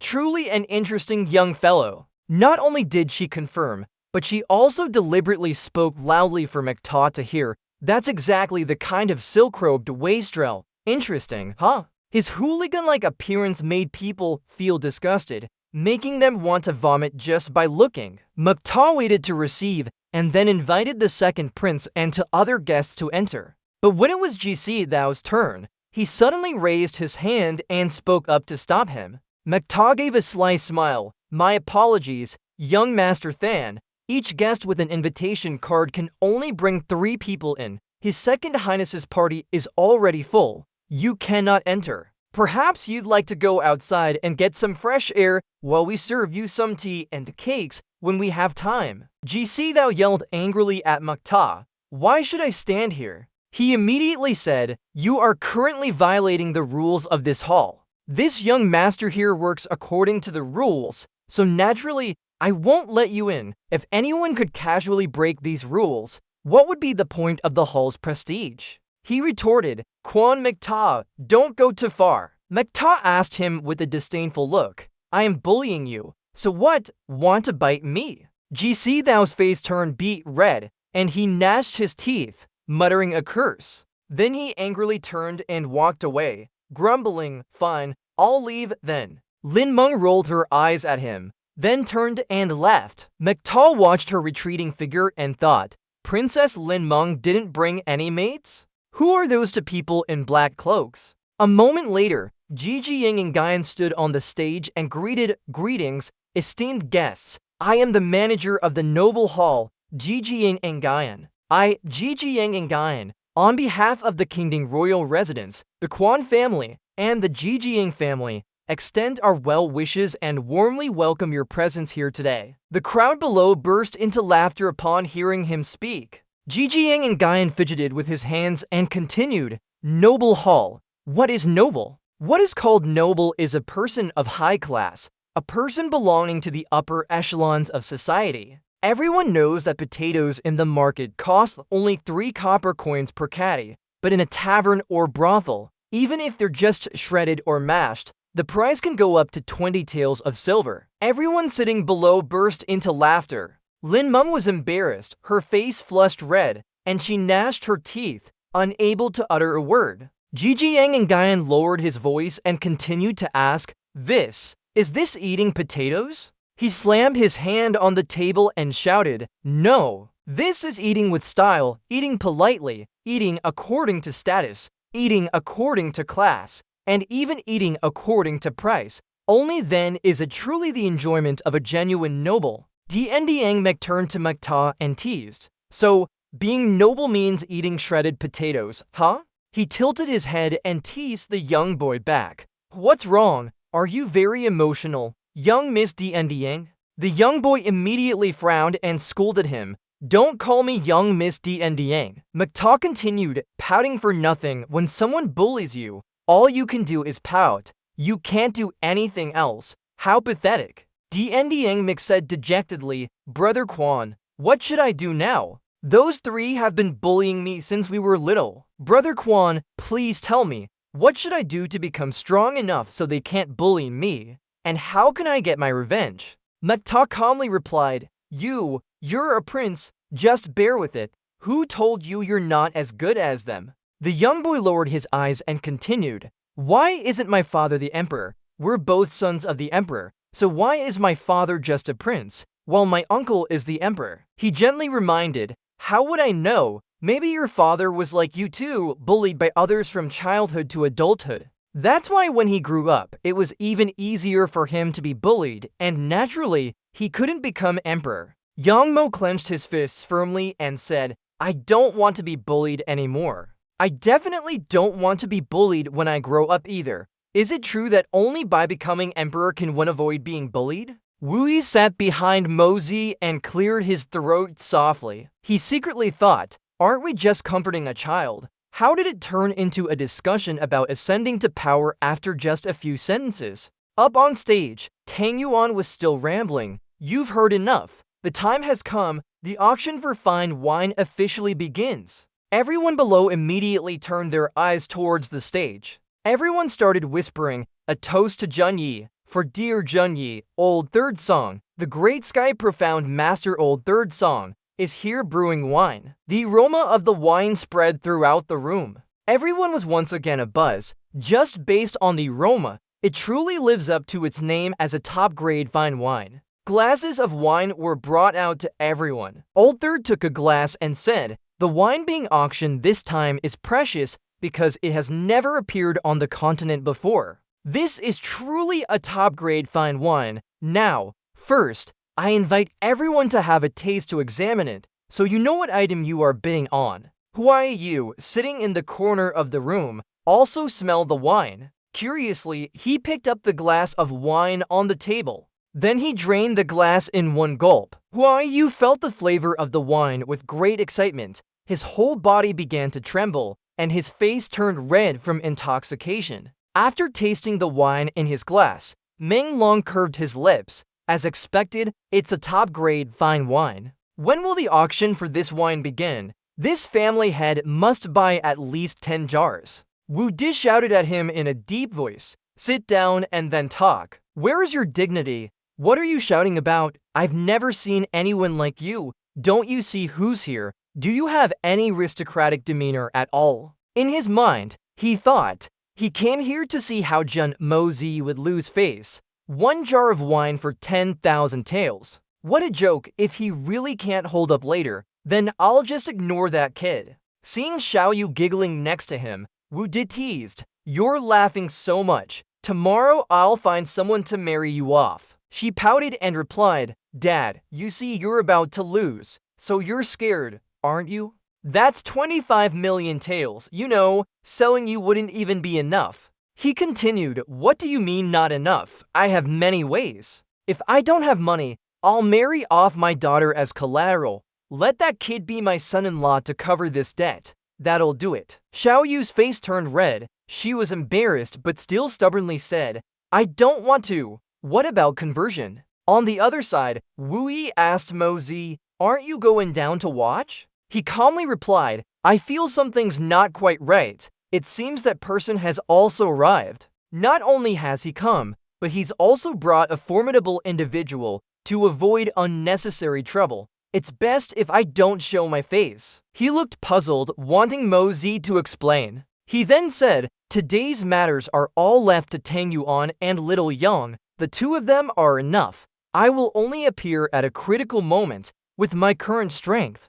Truly an interesting young fellow. Not only did she confirm, but she also deliberately spoke loudly for Mekta to hear. That's exactly the kind of silk-robed wastrel. Interesting, huh? His hooligan-like appearance made people feel disgusted, making them want to vomit just by looking. Mekta waited to receive, and then invited the second prince and two other guests to enter. But when it was GC Dao's turn, he suddenly raised his hand and spoke up to stop him. Mekta gave a sly smile. "My apologies, young Master Than. Each guest with an invitation card can only bring 3 people in. His second highness's party is already full. You cannot enter. Perhaps you'd like to go outside and get some fresh air while we serve you some tea and cakes when we have time." GC Thou yelled angrily at Mekta, "Why should I stand here?" He immediately said, "You are currently violating the rules of this hall. This young master here works according to the rules, so naturally, I won't let you in. If anyone could casually break these rules, what would be the point of the hall's prestige?" He retorted, "Quan Mekta, don't go too far." Mekta asked him with a disdainful look, "I am bullying you, so what? Want to bite me?" GC Dao's face turned beet red, and he gnashed his teeth, muttering a curse. Then he angrily turned and walked away, grumbling, "Fine, I'll leave then." Lin Meng rolled her eyes at him, then turned and left. Mekta watched her retreating figure and thought, Princess Lin Meng didn't bring any mates? Who are those two people in black cloaks? A moment later, Ji Jiying and Guyan stood on the stage and "Greetings, esteemed guests. I am the manager of the Noble Hall, Ji Jiying and Guyan. I, Ji Jiying and Guyan, on behalf of the Qingding Royal Residence, the Quan family, and the Ji Jiying family, extend our well wishes and warmly welcome your presence here today." The crowd below burst into laughter upon hearing him speak. Ji Jiying and Guyan fidgeted with his hands and continued, "Noble Hall. What is noble? What is called noble is a person of high class, a person belonging to the upper echelons of society. Everyone knows that potatoes in the market cost only 3 copper coins per caddy, but in a tavern or brothel, even if they're just shredded or mashed, the price can go up to 20 taels of silver." Everyone sitting below burst into laughter. Lin Meng was embarrassed, her face flushed red, and she gnashed her teeth, unable to utter a word. Ji Jiying and Guyan lowered his voice and continued to ask, Is this eating potatoes?" He slammed his hand on the table and shouted, "No, this is eating with style, eating politely, eating according to status, eating according to class, and even eating according to price. Only then is it truly the enjoyment of a genuine noble." Dieng Mek turned to Mekta and teased, "So, being noble means eating shredded potatoes, huh?" He tilted his head and teased the young boy back. "What's wrong? Are you very emotional, young Miss Dieng?" The young boy immediately frowned and scolded him, "Don't call me young Miss Dieng." Mekta continued, "Pouting for nothing. When someone bullies you, all you can do is pout. You can't do anything else. How pathetic." Dieng said dejectedly, "Brother Quan, what should I do now?" Those three have been bullying me since we were little. Brother Quan, please tell me, what should I do to become strong enough so they can't bully me? And how can I get my revenge? Mukta calmly replied, You're a prince, just bear with it. Who told you you're not as good as them? The young boy lowered his eyes and continued, Why isn't my father the emperor? We're both sons of the emperor, so why is my father just a prince, while my uncle is the emperor? He gently reminded, How would I know? Maybe your father was like you too, bullied by others from childhood to adulthood. That's why when he grew up, it was even easier for him to be bullied, and naturally, he couldn't become emperor. Yang Mo clenched his fists firmly and said, I don't want to be bullied anymore. I definitely don't want to be bullied when I grow up either. Is it true that only by becoming emperor can one avoid being bullied? Wu Yi sat behind Mozi and cleared his throat softly. He secretly thought, aren't we just comforting a child? How did it turn into a discussion about ascending to power after just a few sentences? Up on stage, Tang Yuan was still rambling. You've heard enough. The time has come. The auction for fine wine officially begins. Everyone below immediately turned their eyes towards the stage. Everyone started whispering, a toast to Jun Yi. For dear Jun Yi, old third song, the great sky profound master old third song, is here brewing wine. The aroma of the wine spread throughout the room. Everyone was once again abuzz. Just based on the aroma, it truly lives up to its name as a top-grade fine wine. Glasses of wine were brought out to everyone. Old Third took a glass and said, the wine being auctioned this time is precious because it has never appeared on the continent before. This is truly a top-grade fine wine. Now, first, I invite everyone to have a taste to examine it, so you know what item you are bidding on. Huai Yu, sitting in the corner of the room, also smelled the wine. Curiously, he picked up the glass of wine on the table. Then he drained the glass in one gulp. Huai Yu felt the flavor of the wine with great excitement. His whole body began to tremble, and his face turned red from intoxication. After tasting the wine in his glass, Meng Long curved his lips. As expected, it's a top-grade fine wine. When will the auction for this wine begin? This family head must buy at least 10 jars. Wu Di shouted at him in a deep voice, sit down and then talk. Where is your dignity? What are you shouting about? I've never seen anyone like you. Don't you see who's here? Do you have any aristocratic demeanor at all? In his mind, he thought, he came here to see how Jun Mozi would lose face. 1 jar of wine for 10,000 taels. What a joke. If he really can't hold up later, then I'll just ignore that kid. Seeing Xiao Yu giggling next to him, Wu Di teased, you're laughing so much. Tomorrow I'll find someone to marry you off. She pouted and replied, Dad, you see you're about to lose, so you're scared, aren't you? That's 25 million taels. You know, selling you wouldn't even be enough. He continued, what do you mean not enough? I have many ways. If I don't have money, I'll marry off my daughter as collateral. Let that kid be my son-in-law to cover this debt. That'll do it. Xiao Yu's face turned red. She was embarrassed but still stubbornly said, I don't want to. What about conversion? On the other side, Wu Yi asked Mozi, aren't you going down to watch? He calmly replied, I feel something's not quite right. It seems that person has also arrived. Not only has he come, but he's also brought a formidable individual to avoid unnecessary trouble. It's best if I don't show my face. He looked puzzled, wanting Mozi to explain. He then said, today's matters are all left to Tang Yuan and Little Yang. The two of them are enough. I will only appear at a critical moment with my current strength.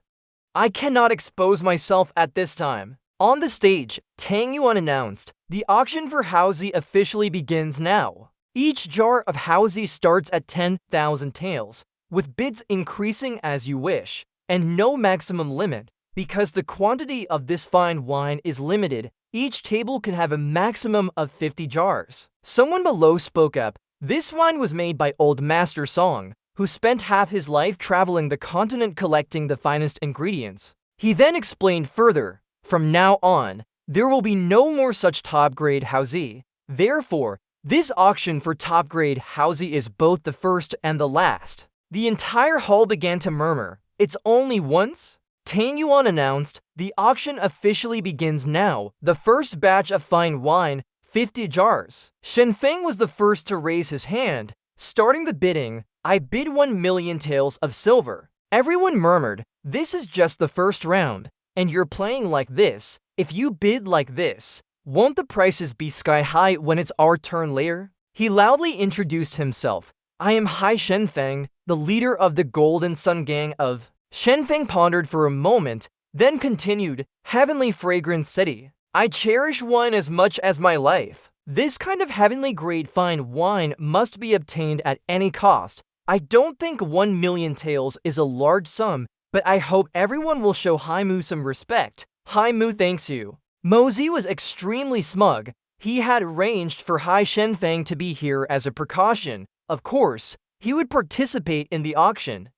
I cannot expose myself at this time. On the stage, Tang Yuan announced, the auction for Haozi officially begins now. Each jar of Haozi starts at 10,000 taels, with bids increasing as you wish, and no maximum limit. Because the quantity of this fine wine is limited, each table can have a maximum of 50 jars. Someone below spoke up, this wine was made by Old Master Song, who spent half his life traveling the continent collecting the finest ingredients. He then explained further, from now on, there will be no more such top-grade Haozi. Therefore, this auction for top-grade Haozi is both the first and the last. The entire hall began to murmur, it's only once? Tang Yuan announced, "The auction officially begins now. The first batch of fine wine, 50 jars." Shen Feng was the first to raise his hand. Starting the bidding, "I bid 1 million taels of silver." Everyone murmured, "This is just the first round, and you're playing like this. If you bid like this, won't the prices be sky high when it's our turn later?" He loudly introduced himself. "I am Hai Shenfeng, the leader of the Golden Sun Gang of..." Shenfeng pondered for a moment, then continued, "Heavenly Fragrant City. I cherish wine as much as my life. This kind of heavenly grade fine wine must be obtained at any cost. I don't think 1 million taels is a large sum, but I hope everyone will show Hai Mu some respect. Hai Mu thanks you." Mozi was extremely smug. He had arranged for Hai Shenfeng to be here as a precaution. Of course, he would participate in the auction,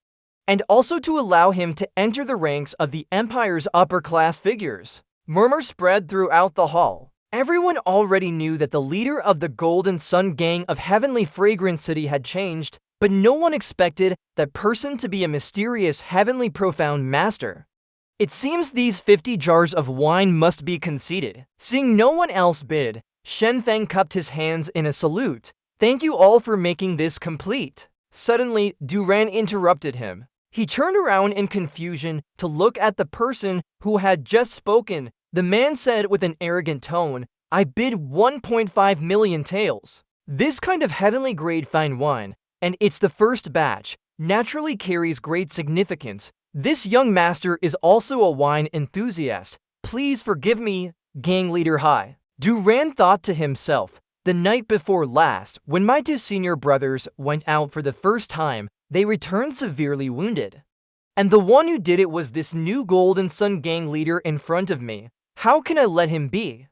and also to allow him to enter the ranks of the empire's upper-class figures. Murmurs spread throughout the hall. Everyone already knew that the leader of the Golden Sun Gang of Heavenly Fragrant City had changed, but no one expected that person to be a mysterious heavenly profound master. It seems these 50 jars of wine must be conceded. Seeing no one else bid, Shen Feng cupped his hands in a salute. "Thank you all for making this complete." Suddenly, Duran interrupted him. He turned around in confusion to look at the person who had just spoken. The man said with an arrogant tone, "I bid 1.5 million taels. This kind of heavenly grade fine wine, and it's the first batch, naturally carries great significance. This young master is also a wine enthusiast. Please forgive me, gang leader Hai." Duran thought to himself, "The night before last, when my 2 senior brothers went out for the first time, they returned severely wounded. And the one who did it was this new Golden Sun Gang leader in front of me. How can I let him be?"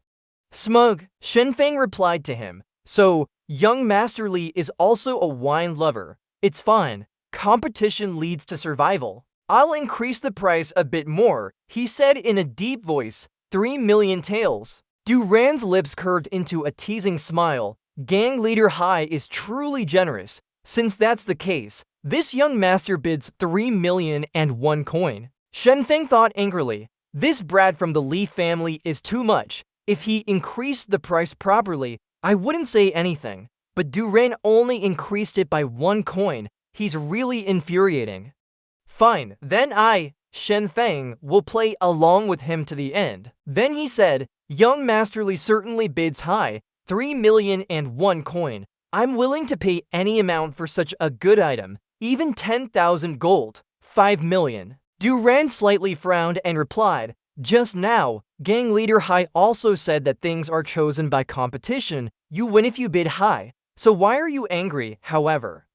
Smug, Shenfeng replied to him, "So, young Master Li is also a wine lover. It's fine. Competition leads to survival. I'll increase the price a bit more," he said in a deep voice. 3 million taels. Duran's lips curved into a teasing smile. Gang leader Hai is truly generous. Since that's the case, this young master bids 3,000,001 coin. Shenfeng thought angrily, "This brat from the Li family is too much. If he increased the price properly, I wouldn't say anything. But Duran only increased it by 1 coin. He's really infuriating. Fine, then I, Shenfeng, will play along with him to the end." Then he said, "Young Master Li certainly bids high, 3,000,001 coin. I'm willing to pay any amount for such a good item, even 10,000 gold, 5 million. Duran slightly frowned and replied, "Just now, gang leader Hai also said that things are chosen by competition. You win if you bid high. So why are you angry, however?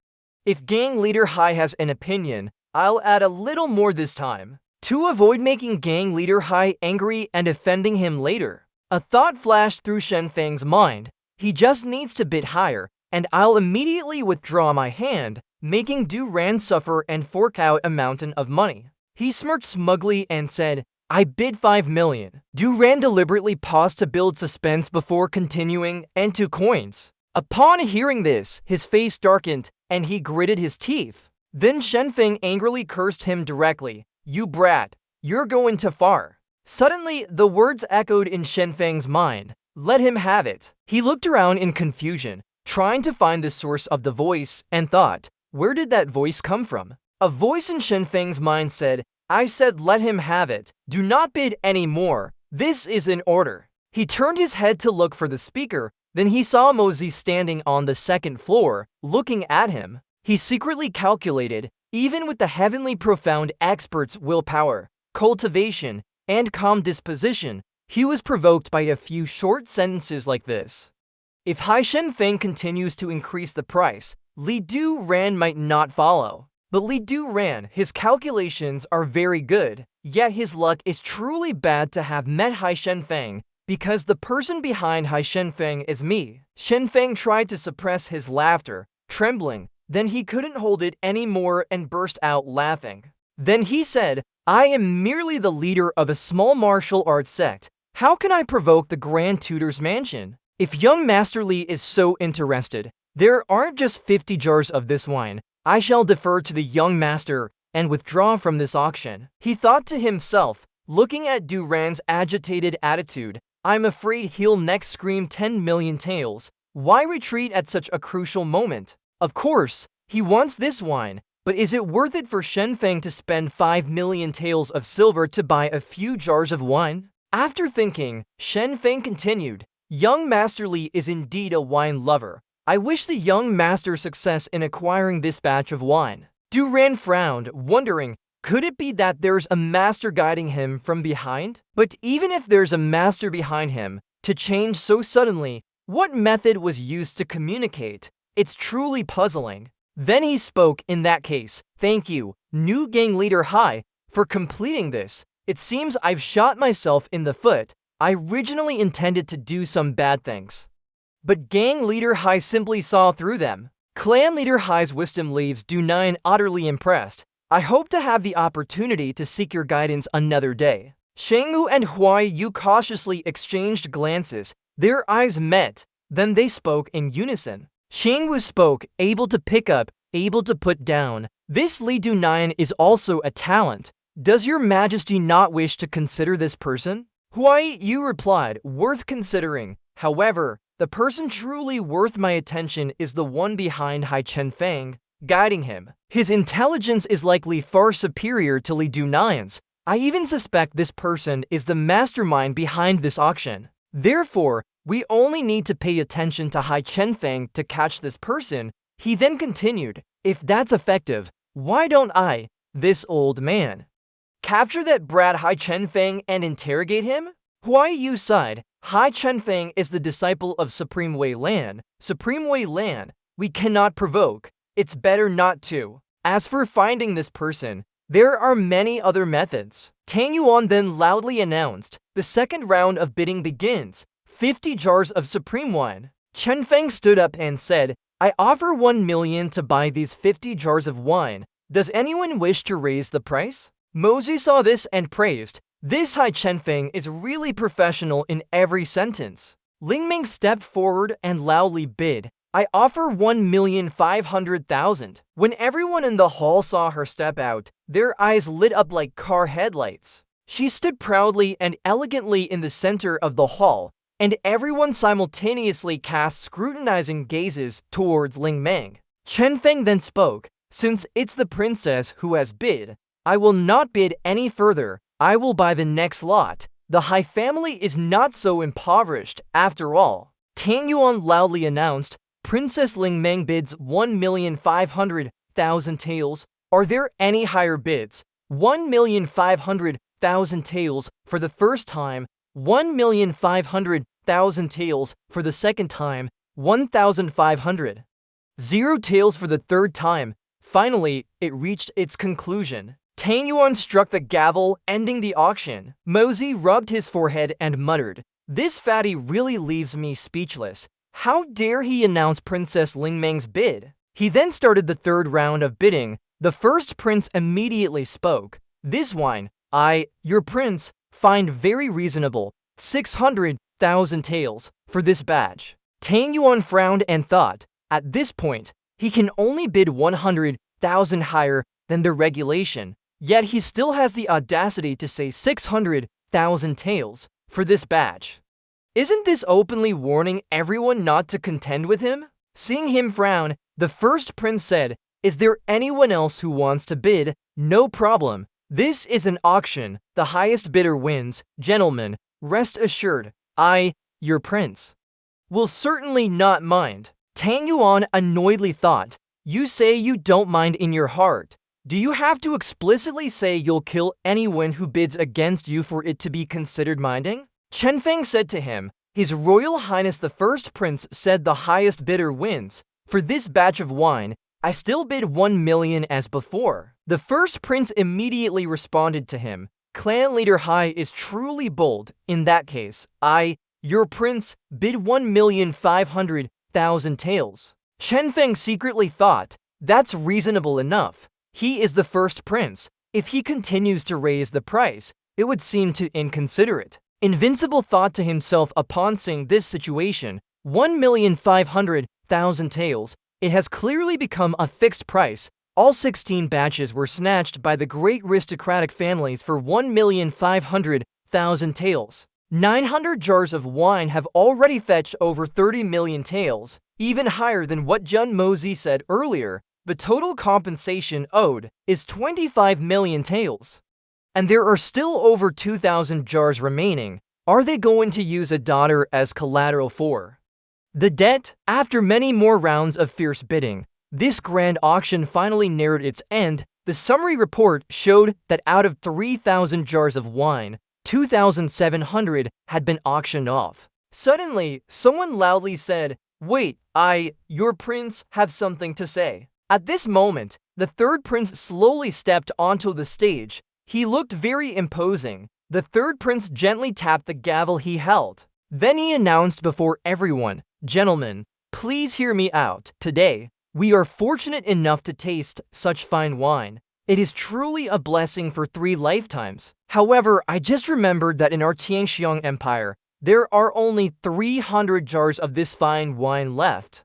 If gang leader Hai has an opinion, I'll add a little more this time, to avoid making gang leader Hai angry and offending him later." A thought flashed through Shenfeng's mind. He just needs to bid higher, and I'll immediately withdraw my hand, making Duran suffer and fork out a mountain of money. He smirked smugly and said, "I bid 5 million. Duran deliberately paused to build suspense before continuing, "and 2 coins. Upon hearing this, his face darkened, and he gritted his teeth. Then Shenfeng angrily cursed him directly, "You brat, you're going too far." Suddenly, the words echoed in Shenfeng's mind, "Let him have it." He looked around in confusion, trying to find the source of the voice, and thought, where did that voice come from? A voice in Shenfeng's mind said, "I said let him have it. Do not bid any more. This is an order." He turned his head to look for the speaker, then he saw Mozi standing on the 2nd floor, looking at him. He secretly calculated, even with the heavenly profound expert's willpower, cultivation, and calm disposition, he was provoked by a few short sentences like this. If Hai Shenfeng continues to increase the price, Li Duran might not follow. But Li Duran, his calculations are very good, yet his luck is truly bad to have met Hai Shenfeng, because the person behind Hai Shenfeng is me. Shenfeng tried to suppress his laughter, trembling, then he couldn't hold it anymore and burst out laughing. Then he said, "I am merely the leader of a small martial arts sect. How can I provoke the Grand Tutor's mansion? If young Master Li is so interested, there aren't just 50 jars of this wine. I shall defer to the young master and withdraw from this auction. He thought to himself, looking at Duran's agitated attitude, I'm afraid he'll next scream 10 million taels. Why retreat at such a crucial moment? Of course, he wants this wine, but is it worth it for Shen Feng to spend 5 million taels of silver to buy a few jars of wine? After thinking, Shen Feng continued, young Master Li is indeed a wine lover. I wish the young master success in acquiring this batch of wine. Duran frowned, wondering, could it be that there's a master guiding him from behind? But even if there's a master behind him, to change so suddenly, what method was used to communicate? It's truly puzzling. Then he spoke, in that case, thank you, new gang leader Hai, for completing this. It seems I've shot myself in the foot. I originally intended to do some bad things. But gang leader Hai simply saw through them. Clan leader Hai's wisdom leaves Du9 utterly impressed. I hope to have the opportunity to seek your guidance another day. Shangwu and Huai Yu cautiously exchanged glances. Their eyes met. Then they spoke in unison. Shangwu spoke, able to pick up, able to put down. This Li Du9 is also a talent. Does your majesty not wish to consider this person? Huai Yu replied, worth considering. However, the person truly worth my attention is the one behind Hai Chen Feng, guiding him. His intelligence is likely far superior to Li Du9's. I even suspect this person is the mastermind behind this auction. Therefore, we only need to pay attention to Hai Chen Feng to catch this person. He then continued, if that's effective, why don't I, this old man, capture that brat Hai Chen Feng and interrogate him? Huai Yu sighed. Hai Chen Feng is the disciple of Supreme Wei Lan. Supreme Wei Lan, we cannot provoke. It's better not to. As for finding this person, there are many other methods. Tang Yuan then loudly announced, the second round of bidding begins. 50 jars of supreme wine. Chen Feng stood up and said, I offer 1 million to buy these 50 jars of wine. Does anyone wish to raise the price? Mozi saw this and praised, this Hai Chen Feng is really professional in every sentence. Ling Ming stepped forward and loudly bid, I offer 1,500,000. When everyone in the hall saw her step out, their eyes lit up like car headlights. She stood proudly and elegantly in the center of the hall, and everyone simultaneously cast scrutinizing gazes towards Ling Ming. Chen Feng then spoke, since it's the princess who has bid, I will not bid any further. I will buy the next lot. The Hai family is not so impoverished after all. Tang Yuan loudly announced, Princess Ling Ming bids 1,500,000 taels. Are there any higher bids? 1,500,000 taels for the first time, 1,500,000 taels for the second time, 1,500. 0 taels for the third time. Finally, it reached its conclusion. Tang Yuan struck the gavel, ending the auction. Mozi rubbed his forehead and muttered, this fatty really leaves me speechless. How dare he announce Princess Ling Ming's bid? He then started the third round of bidding. The first prince immediately spoke. This wine, I, your prince, find very reasonable. 600,000 taels for this batch. Tang Yuan frowned and thought, at this point, he can only bid 100,000 higher than the regulation. Yet he still has the audacity to say 600,000 taels for this batch. Isn't this openly warning everyone not to contend with him? Seeing him frown, the first prince said, is there anyone else who wants to bid? No problem. This is an auction. The highest bidder wins. Gentlemen, rest assured, I, your prince, will certainly not mind. Tang Yuan annoyedly thought, you say you don't mind in your heart. Do you have to explicitly say you'll kill anyone who bids against you for it to be considered minding? Chen Feng said to him, His Royal Highness the First Prince said the highest bidder wins. For this batch of wine, I still bid 1 million as before. The First Prince immediately responded to him, Clan Leader Hai is truly bold. In that case, I, your prince, bid 1,500,000 taels. Chen Feng secretly thought, that's reasonable enough. He is the first prince. If he continues to raise the price, it would seem too inconsiderate. Invincible thought to himself upon seeing this situation, 1,500,000 taels, it has clearly become a fixed price. All 16 batches were snatched by the great aristocratic families for 1,500,000 taels. 900 jars of wine have already fetched over 30 million taels, even higher than what Jun Mosey said earlier. The total compensation owed is 25 million taels. And there are still over 2,000 jars remaining. Are they going to use a daughter as collateral for the debt? After many more rounds of fierce bidding, this grand auction finally neared its end. The summary report showed that out of 3,000 jars of wine, 2,700 had been auctioned off. Suddenly, someone loudly said, "Wait, your prince, have something to say." At this moment, the third prince slowly stepped onto the stage. He looked very imposing. The third prince gently tapped the gavel he held. Then he announced before everyone, "Gentlemen, please hear me out. Today, we are fortunate enough to taste such fine wine. It is truly a blessing for 3 lifetimes. However, I just remembered that in our Tianxiang Empire, there are only 300 jars of this fine wine left.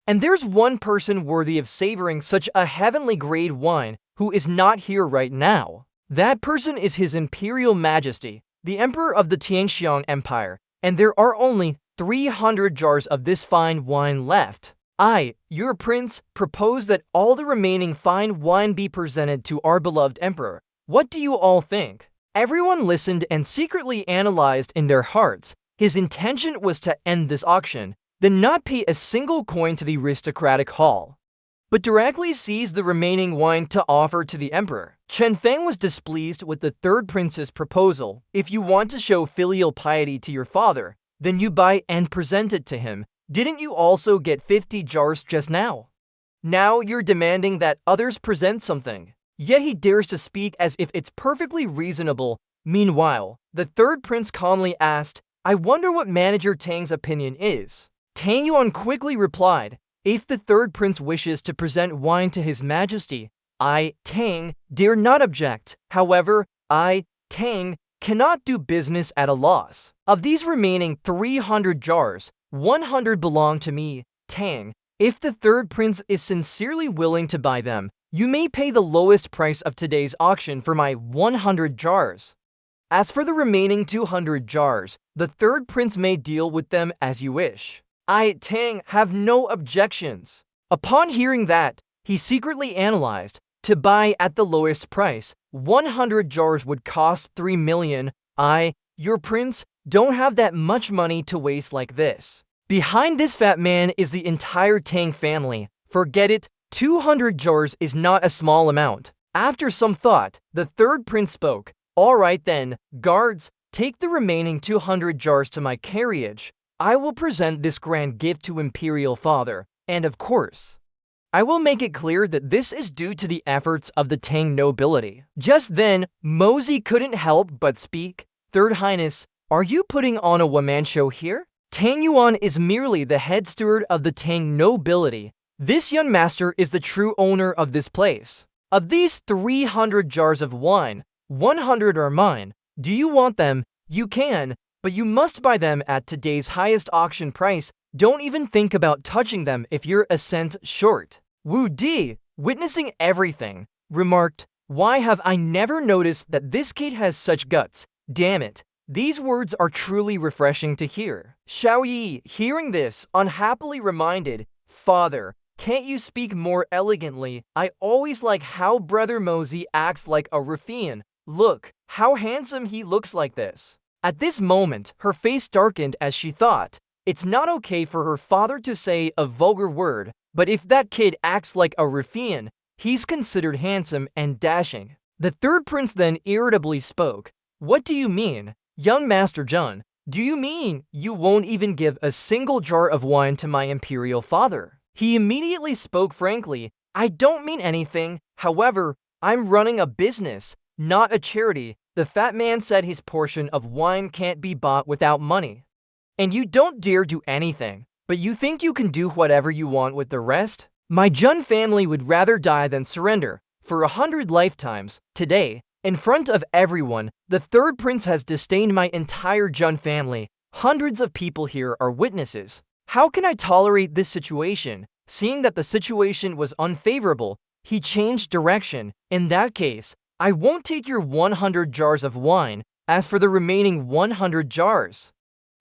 And there's one person worthy of savoring such a heavenly grade wine who is not here right now. That person is His Imperial Majesty, the Emperor of the Tianxiang Empire, and there are only 300 jars of this fine wine left. I, your prince, propose that all the remaining fine wine be presented to our beloved emperor. What do you all think?" Everyone listened and secretly analyzed in their hearts. His intention was to end this auction, then not pay a single coin to the aristocratic hall, but directly seize the remaining wine to offer to the emperor. Chen Feng was displeased with the third prince's proposal. "If you want to show filial piety to your father, then you buy and present it to him. Didn't you also get 50 jars just now? Now you're demanding that others present something." Yet he dares to speak as if it's perfectly reasonable. Meanwhile, the third prince calmly asked, "I wonder what Manager Tang's opinion is." Tang Yuan quickly replied, "If the third prince wishes to present wine to His Majesty, I, Tang, dare not object. However, I, Tang, cannot do business at a loss. Of these remaining 300 jars, 100 belong to me, Tang. If the third prince is sincerely willing to buy them, you may pay the lowest price of today's auction for my 100 jars. As for the remaining 200 jars, the third prince may deal with them as you wish. I, Tang, have no objections." Upon hearing that, he secretly analyzed. To buy at the lowest price, 100 jars would cost 3 million. I, your prince, don't have that much money to waste like this. Behind this fat man is the entire Tang family. Forget it, 200 jars is not a small amount. After some thought, the third prince spoke. "All right then, guards, take the remaining 200 jars to my carriage. I will present this grand gift to Imperial Father, and of course, I will make it clear that this is due to the efforts of the Tang nobility." Just then, Mosey couldn't help but speak. "Third Highness, are you putting on a one-man show here? Tang Yuan is merely the head steward of the Tang nobility. This young master is the true owner of this place. Of these 300 jars of wine, 100 are mine. Do you want them? You can, but you must buy them at today's highest auction price. Don't even think about touching them if you're a cent short." Wu Di, witnessing everything, remarked, "Why have I never noticed that this kid has such guts? Damn it. These words are truly refreshing to hear." Xiao Yi, hearing this, unhappily reminded, "Father, can't you speak more elegantly? I always like how Brother Mosey acts like a ruffian. Look, how handsome he looks like this." At this moment, her face darkened as she thought, it's not okay for her father to say a vulgar word, but if that kid acts like a ruffian, he's considered handsome and dashing. The third prince then irritably spoke. "What do you mean, young Master Jun? Do you mean you won't even give a single jar of wine to my imperial father?" He immediately spoke frankly. "I don't mean anything. However, I'm running a business, not a charity." The fat man said his portion of wine can't be bought without money. "And you don't dare do anything, but you think you can do whatever you want with the rest? My Jun family would rather die than surrender. For 100 lifetimes, today, in front of everyone, the third prince has disdained my entire Jun family. Hundreds of people here are witnesses. How can I tolerate this situation?" Seeing that the situation was unfavorable, He changed direction. In that case, I won't take your 100 jars of wine. As for the remaining 100 jars,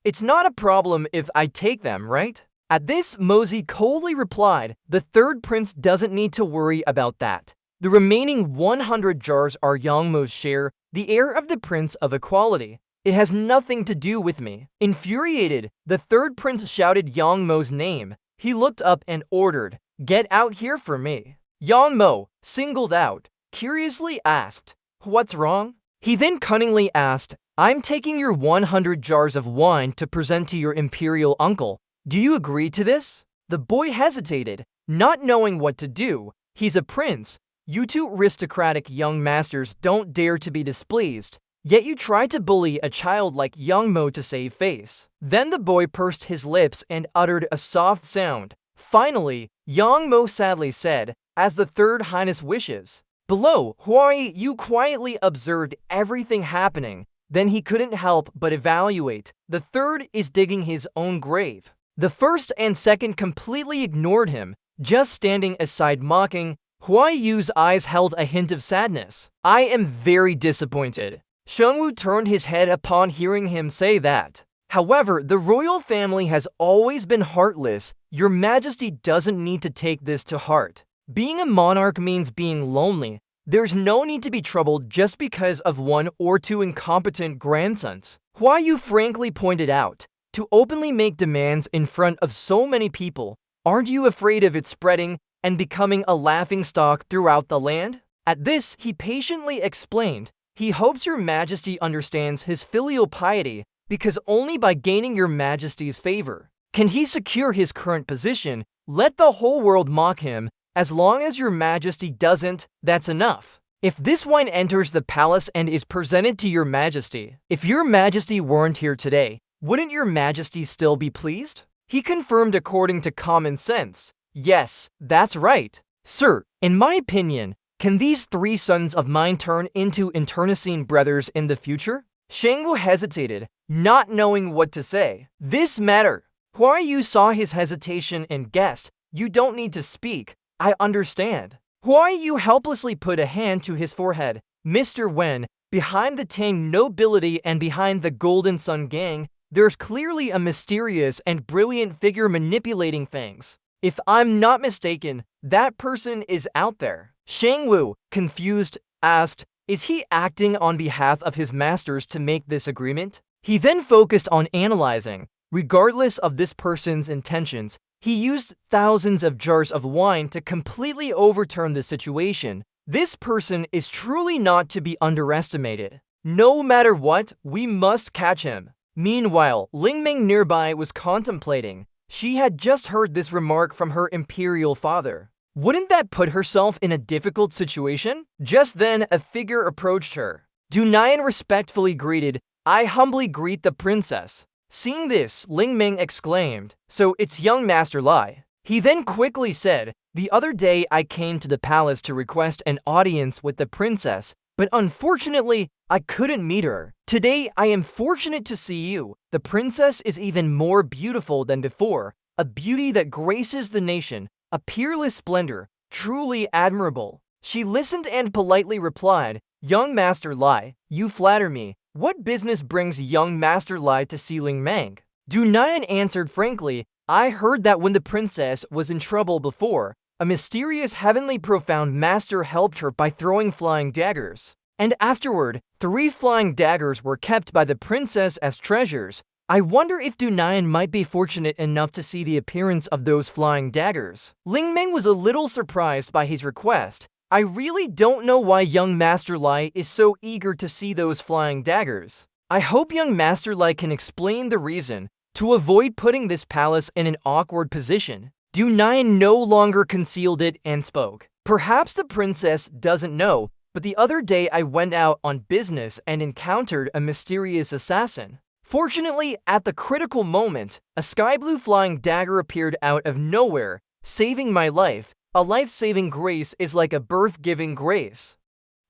it's not a problem if I take them, right? At this, Mosey coldly replied, the third prince doesn't need to worry about that. The remaining 100 jars are Yangmo's share, the heir of the Prince of Equality. It has nothing to do with me. Infuriated, the third prince shouted Yangmo's name. He looked up and ordered, get out here for me. Yangmo, singled out, curiously asked, what's wrong? He then cunningly asked, I'm taking your 100 jars of wine to present to your imperial uncle. Do you agree to this? The boy hesitated, not knowing what to do. He's a prince. You two aristocratic young masters don't dare to be displeased. Yet you try to bully a child like Yangmo to save face. Then the boy pursed his lips and uttered a soft sound. Finally, Yangmo sadly said, as the third highness wishes. Below, Huai Yu quietly observed everything happening. Then he couldn't help but evaluate. The third is digging his own grave. The first and second completely ignored him, just standing aside mocking. Huai Yu's eyes held a hint of sadness. I am very disappointed. Shengwu turned his head upon hearing him say that. However, the royal family has always been heartless. Your Majesty doesn't need to take this to heart. Being a monarch means being lonely. There's no need to be troubled just because of one or two incompetent grandsons. Huai Yu frankly pointed out, to openly make demands in front of so many people, aren't you afraid of it spreading and becoming a laughingstock throughout the land? At this, he patiently explained, he hopes your Majesty understands his filial piety, because only by gaining your Majesty's favor can he secure his current position. Let the whole world mock him. As long as your Majesty doesn't, that's enough. If this wine enters the palace and is presented to your Majesty, if your Majesty weren't here today, wouldn't your Majesty still be pleased? He confirmed according to common sense. Yes, that's right. Sir, in my opinion, can these three sons of mine turn into internecine brothers in the future? Shengwu hesitated, not knowing what to say. This matter. Huai Yu saw his hesitation and guessed, you don't need to speak. I understand. Huai Yu helplessly put a hand to his forehead. Mr. Wen, behind the Tang nobility and behind the Golden Sun gang, there's clearly a mysterious and brilliant figure manipulating things. If I'm not mistaken, that person is out there. Shengwu, confused, asked, is he acting on behalf of his masters to make this agreement? He then focused on analyzing. Regardless of this person's intentions, he used thousands of jars of wine to completely overturn the situation. This person is truly not to be underestimated. No matter what, we must catch him. Meanwhile, Ling Ming nearby was contemplating. She had just heard this remark from her imperial father. Wouldn't that put herself in a difficult situation? Just then, a figure approached her. Dunayan respectfully greeted, I humbly greet the princess. Seeing this, Ling Ming exclaimed, so it's young Master Lai. He then quickly said, the other day I came to the palace to request an audience with the princess, but unfortunately, I couldn't meet her. Today, I am fortunate to see you. The princess is even more beautiful than before, a beauty that graces the nation, a peerless splendor, truly admirable. She listened and politely replied, young Master Lai, you flatter me. What business brings young Master Lai to see Ling Meng? Dunayan answered frankly, I heard that when the princess was in trouble before, a mysterious heavenly profound master helped her by throwing flying daggers. And afterward, 3 flying daggers were kept by the princess as treasures. I wonder if Dunayan might be fortunate enough to see the appearance of those flying daggers. Ling Meng was a little surprised by his request. I really don't know why young Master Lai is so eager to see those flying daggers. I hope young Master Lai can explain the reason to avoid putting this palace in an awkward position. Dunayan no longer concealed it and spoke. Perhaps the princess doesn't know, but the other day I went out on business and encountered a mysterious assassin. Fortunately, at the critical moment, a sky blue flying dagger appeared out of nowhere, saving my life. A life-saving grace is like a birth-giving grace.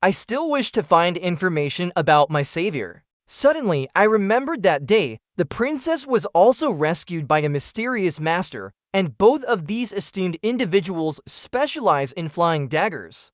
I still wish to find information about my savior. Suddenly, I remembered that day The princess was also rescued by a mysterious master, and both of these esteemed individuals specialize in flying daggers.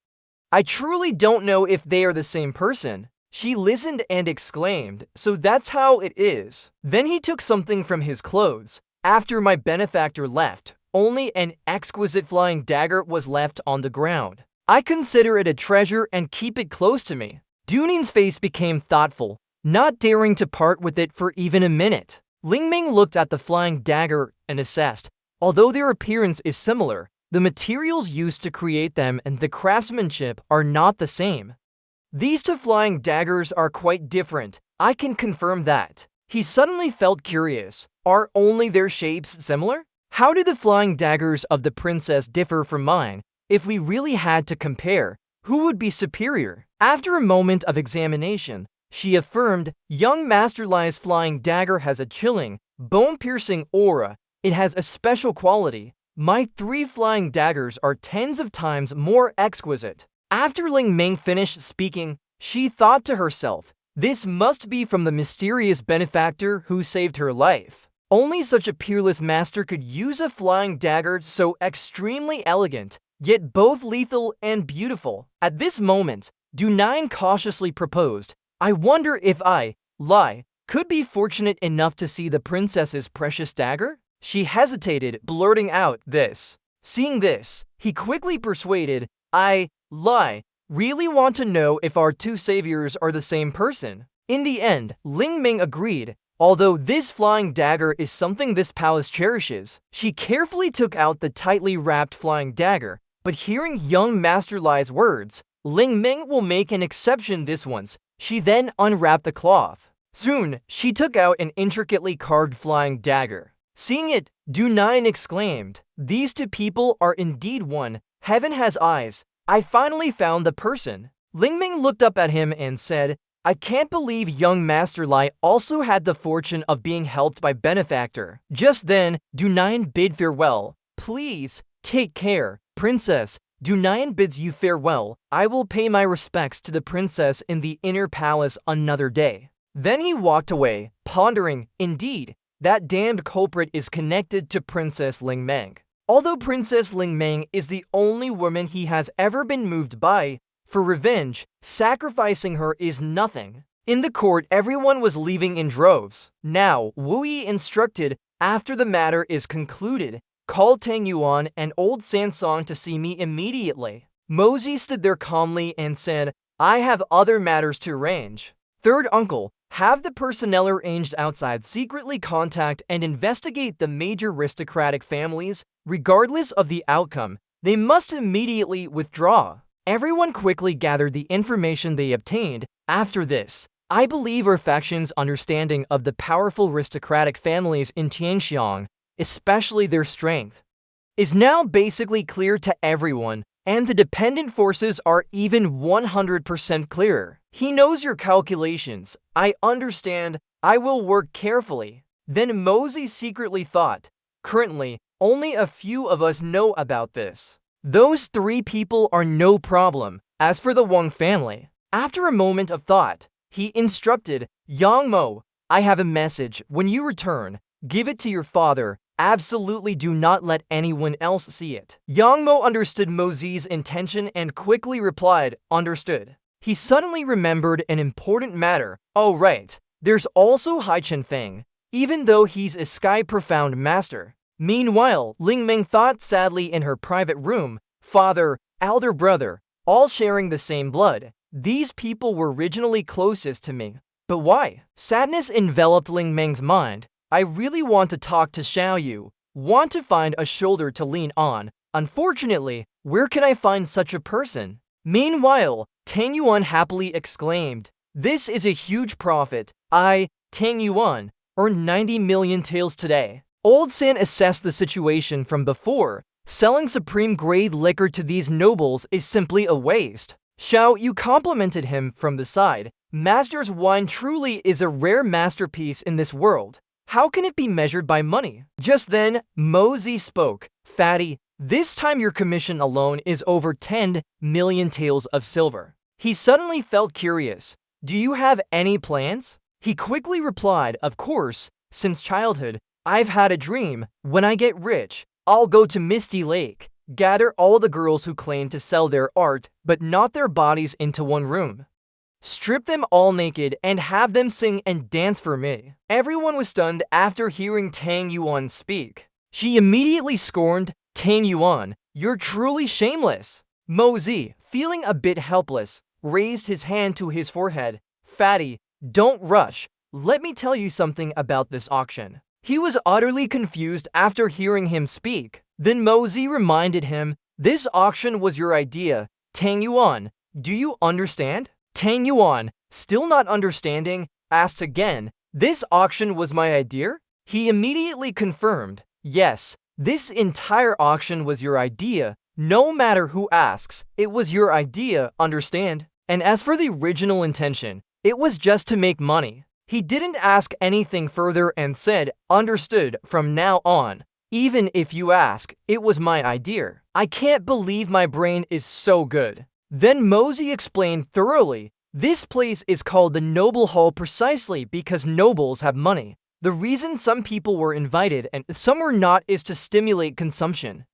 I truly don't know if they are the same person. She listened and exclaimed, so that's how it is. Then he took something from his clothes. After my benefactor left, only an exquisite flying dagger was left on the ground. I consider it a treasure and keep it close to me. Dunin's face became thoughtful, not daring to part with it for even a minute. Ling Ming looked at the flying dagger and assessed. Although their appearance is similar, the materials used to create them and the craftsmanship are not the same. These two flying daggers are quite different, I can confirm that. He suddenly felt curious. Are only their shapes similar? How do the flying daggers of the princess differ from mine? If we really had to compare, who would be superior? After a moment of examination, she affirmed, young Master Lai's flying dagger has a chilling, bone-piercing aura. It has a special quality. My 3 flying daggers are tens of times more exquisite. After Ling Ming finished speaking, she thought to herself, this must be from the mysterious benefactor who saved her life. Only such a peerless master could use a flying dagger so extremely elegant, yet both lethal and beautiful. At this moment, Dunain cautiously proposed, I wonder if I, Lai, could be fortunate enough to see the princess's precious dagger? She hesitated, blurting out this. Seeing this, he quickly persuaded, I, Lai, really want to know if our 2 saviors are the same person. In the end, Ling Ming agreed. Although this flying dagger is something this palace cherishes, she carefully took out the tightly wrapped flying dagger, but hearing young Master Lai's words, Ling Ming will make an exception this once. She then unwrapped the cloth. Soon, she took out an intricately carved flying dagger. Seeing it, Dunain exclaimed, these 2 people are indeed one. Heaven has eyes. I finally found the person. Ling Ming looked up at him and said, I can't believe young Master Lai also had the fortune of being helped by benefactor. Just then, Dunain bid farewell. Please, take care, princess. Dunain bids you farewell. I will pay my respects to the princess in the inner palace another day. Then he walked away, pondering, indeed, that damned culprit is connected to Princess Ling Ming. Although Princess Ling Ming is the only woman he has ever been moved by, for revenge, sacrificing her is nothing. In the court, everyone was leaving in droves. Now, Wu Yi instructed, after the matter is concluded, call Tang Yuan and old Sansong to see me immediately. Mosey stood there calmly and said, I have other matters to arrange. Third uncle, have the personnel arranged outside secretly contact and investigate the major aristocratic families. Regardless of the outcome, they must immediately withdraw. Everyone quickly gathered the information they obtained. After this, I believe our faction's understanding of the powerful aristocratic families in Tianxiang, especially their strength, is now basically clear to everyone, and the dependent forces are even 100% clearer. He knows your calculations. I understand. I will work carefully. Then Mosey secretly thought, currently, only a few of us know about this. Those 3 people are no problem. As for the Wang family, after a moment of thought, he instructed, Yang Mo, I have a message. When you return, give it to your father. Absolutely do not let anyone else see it. Yang Mo understood Mosey's intention and quickly replied, understood. He suddenly remembered an important matter. Oh right, there's also Hai Chen-Feng, even though he's a sky-profound master. Meanwhile, Ling Ming thought sadly in her private room, father, elder brother, all sharing the same blood. These people were originally closest to me. But why? Sadness enveloped Ling Ming's mind. I really want to talk to Xiao Yu, want to find a shoulder to lean on. Unfortunately, where can I find such a person? Meanwhile, Tang Yuan happily exclaimed, this is a huge profit. I, Tang Yuan, earned 90 million taels today. Old San assessed the situation from before. Selling supreme-grade liquor to these nobles is simply a waste. Xiao Yu complimented him from the side. Master's wine truly is a rare masterpiece in this world. How can it be measured by money? Just then, Mosey spoke. Fatty, this time your commission alone is over 10 million taels of silver. He suddenly felt curious. Do you have any plans? He quickly replied, of course. Since childhood, I've had a dream. When I get rich, I'll go to Misty Lake, gather all the girls who claim to sell their art but not their bodies into one room, strip them all naked, and have them sing and dance for me. Everyone was stunned after hearing Tang Yuan speak. She immediately scorned, Tang Yuan, you're truly shameless. Mosey, feeling a bit helpless, raised his hand to his forehead. Fatty, don't rush. Let me tell you something about this auction. He was utterly confused after hearing him speak. Then Mosey reminded him, this auction was your idea. Tang Yuan, do you understand? Tang Yuan, still not understanding, asked again, this auction was my idea? He immediately confirmed, yes, this entire auction was your idea. No matter who asks, it was your idea, understand? And as for the original intention, it was just to make money. He didn't ask anything further and said, understood, from now on. Even if you ask, it was my idea. I can't believe my brain is so good. Then Mosey explained thoroughly, this place is called the Noble Hall precisely because nobles have money. The reason some people were invited and some were not is to stimulate consumption.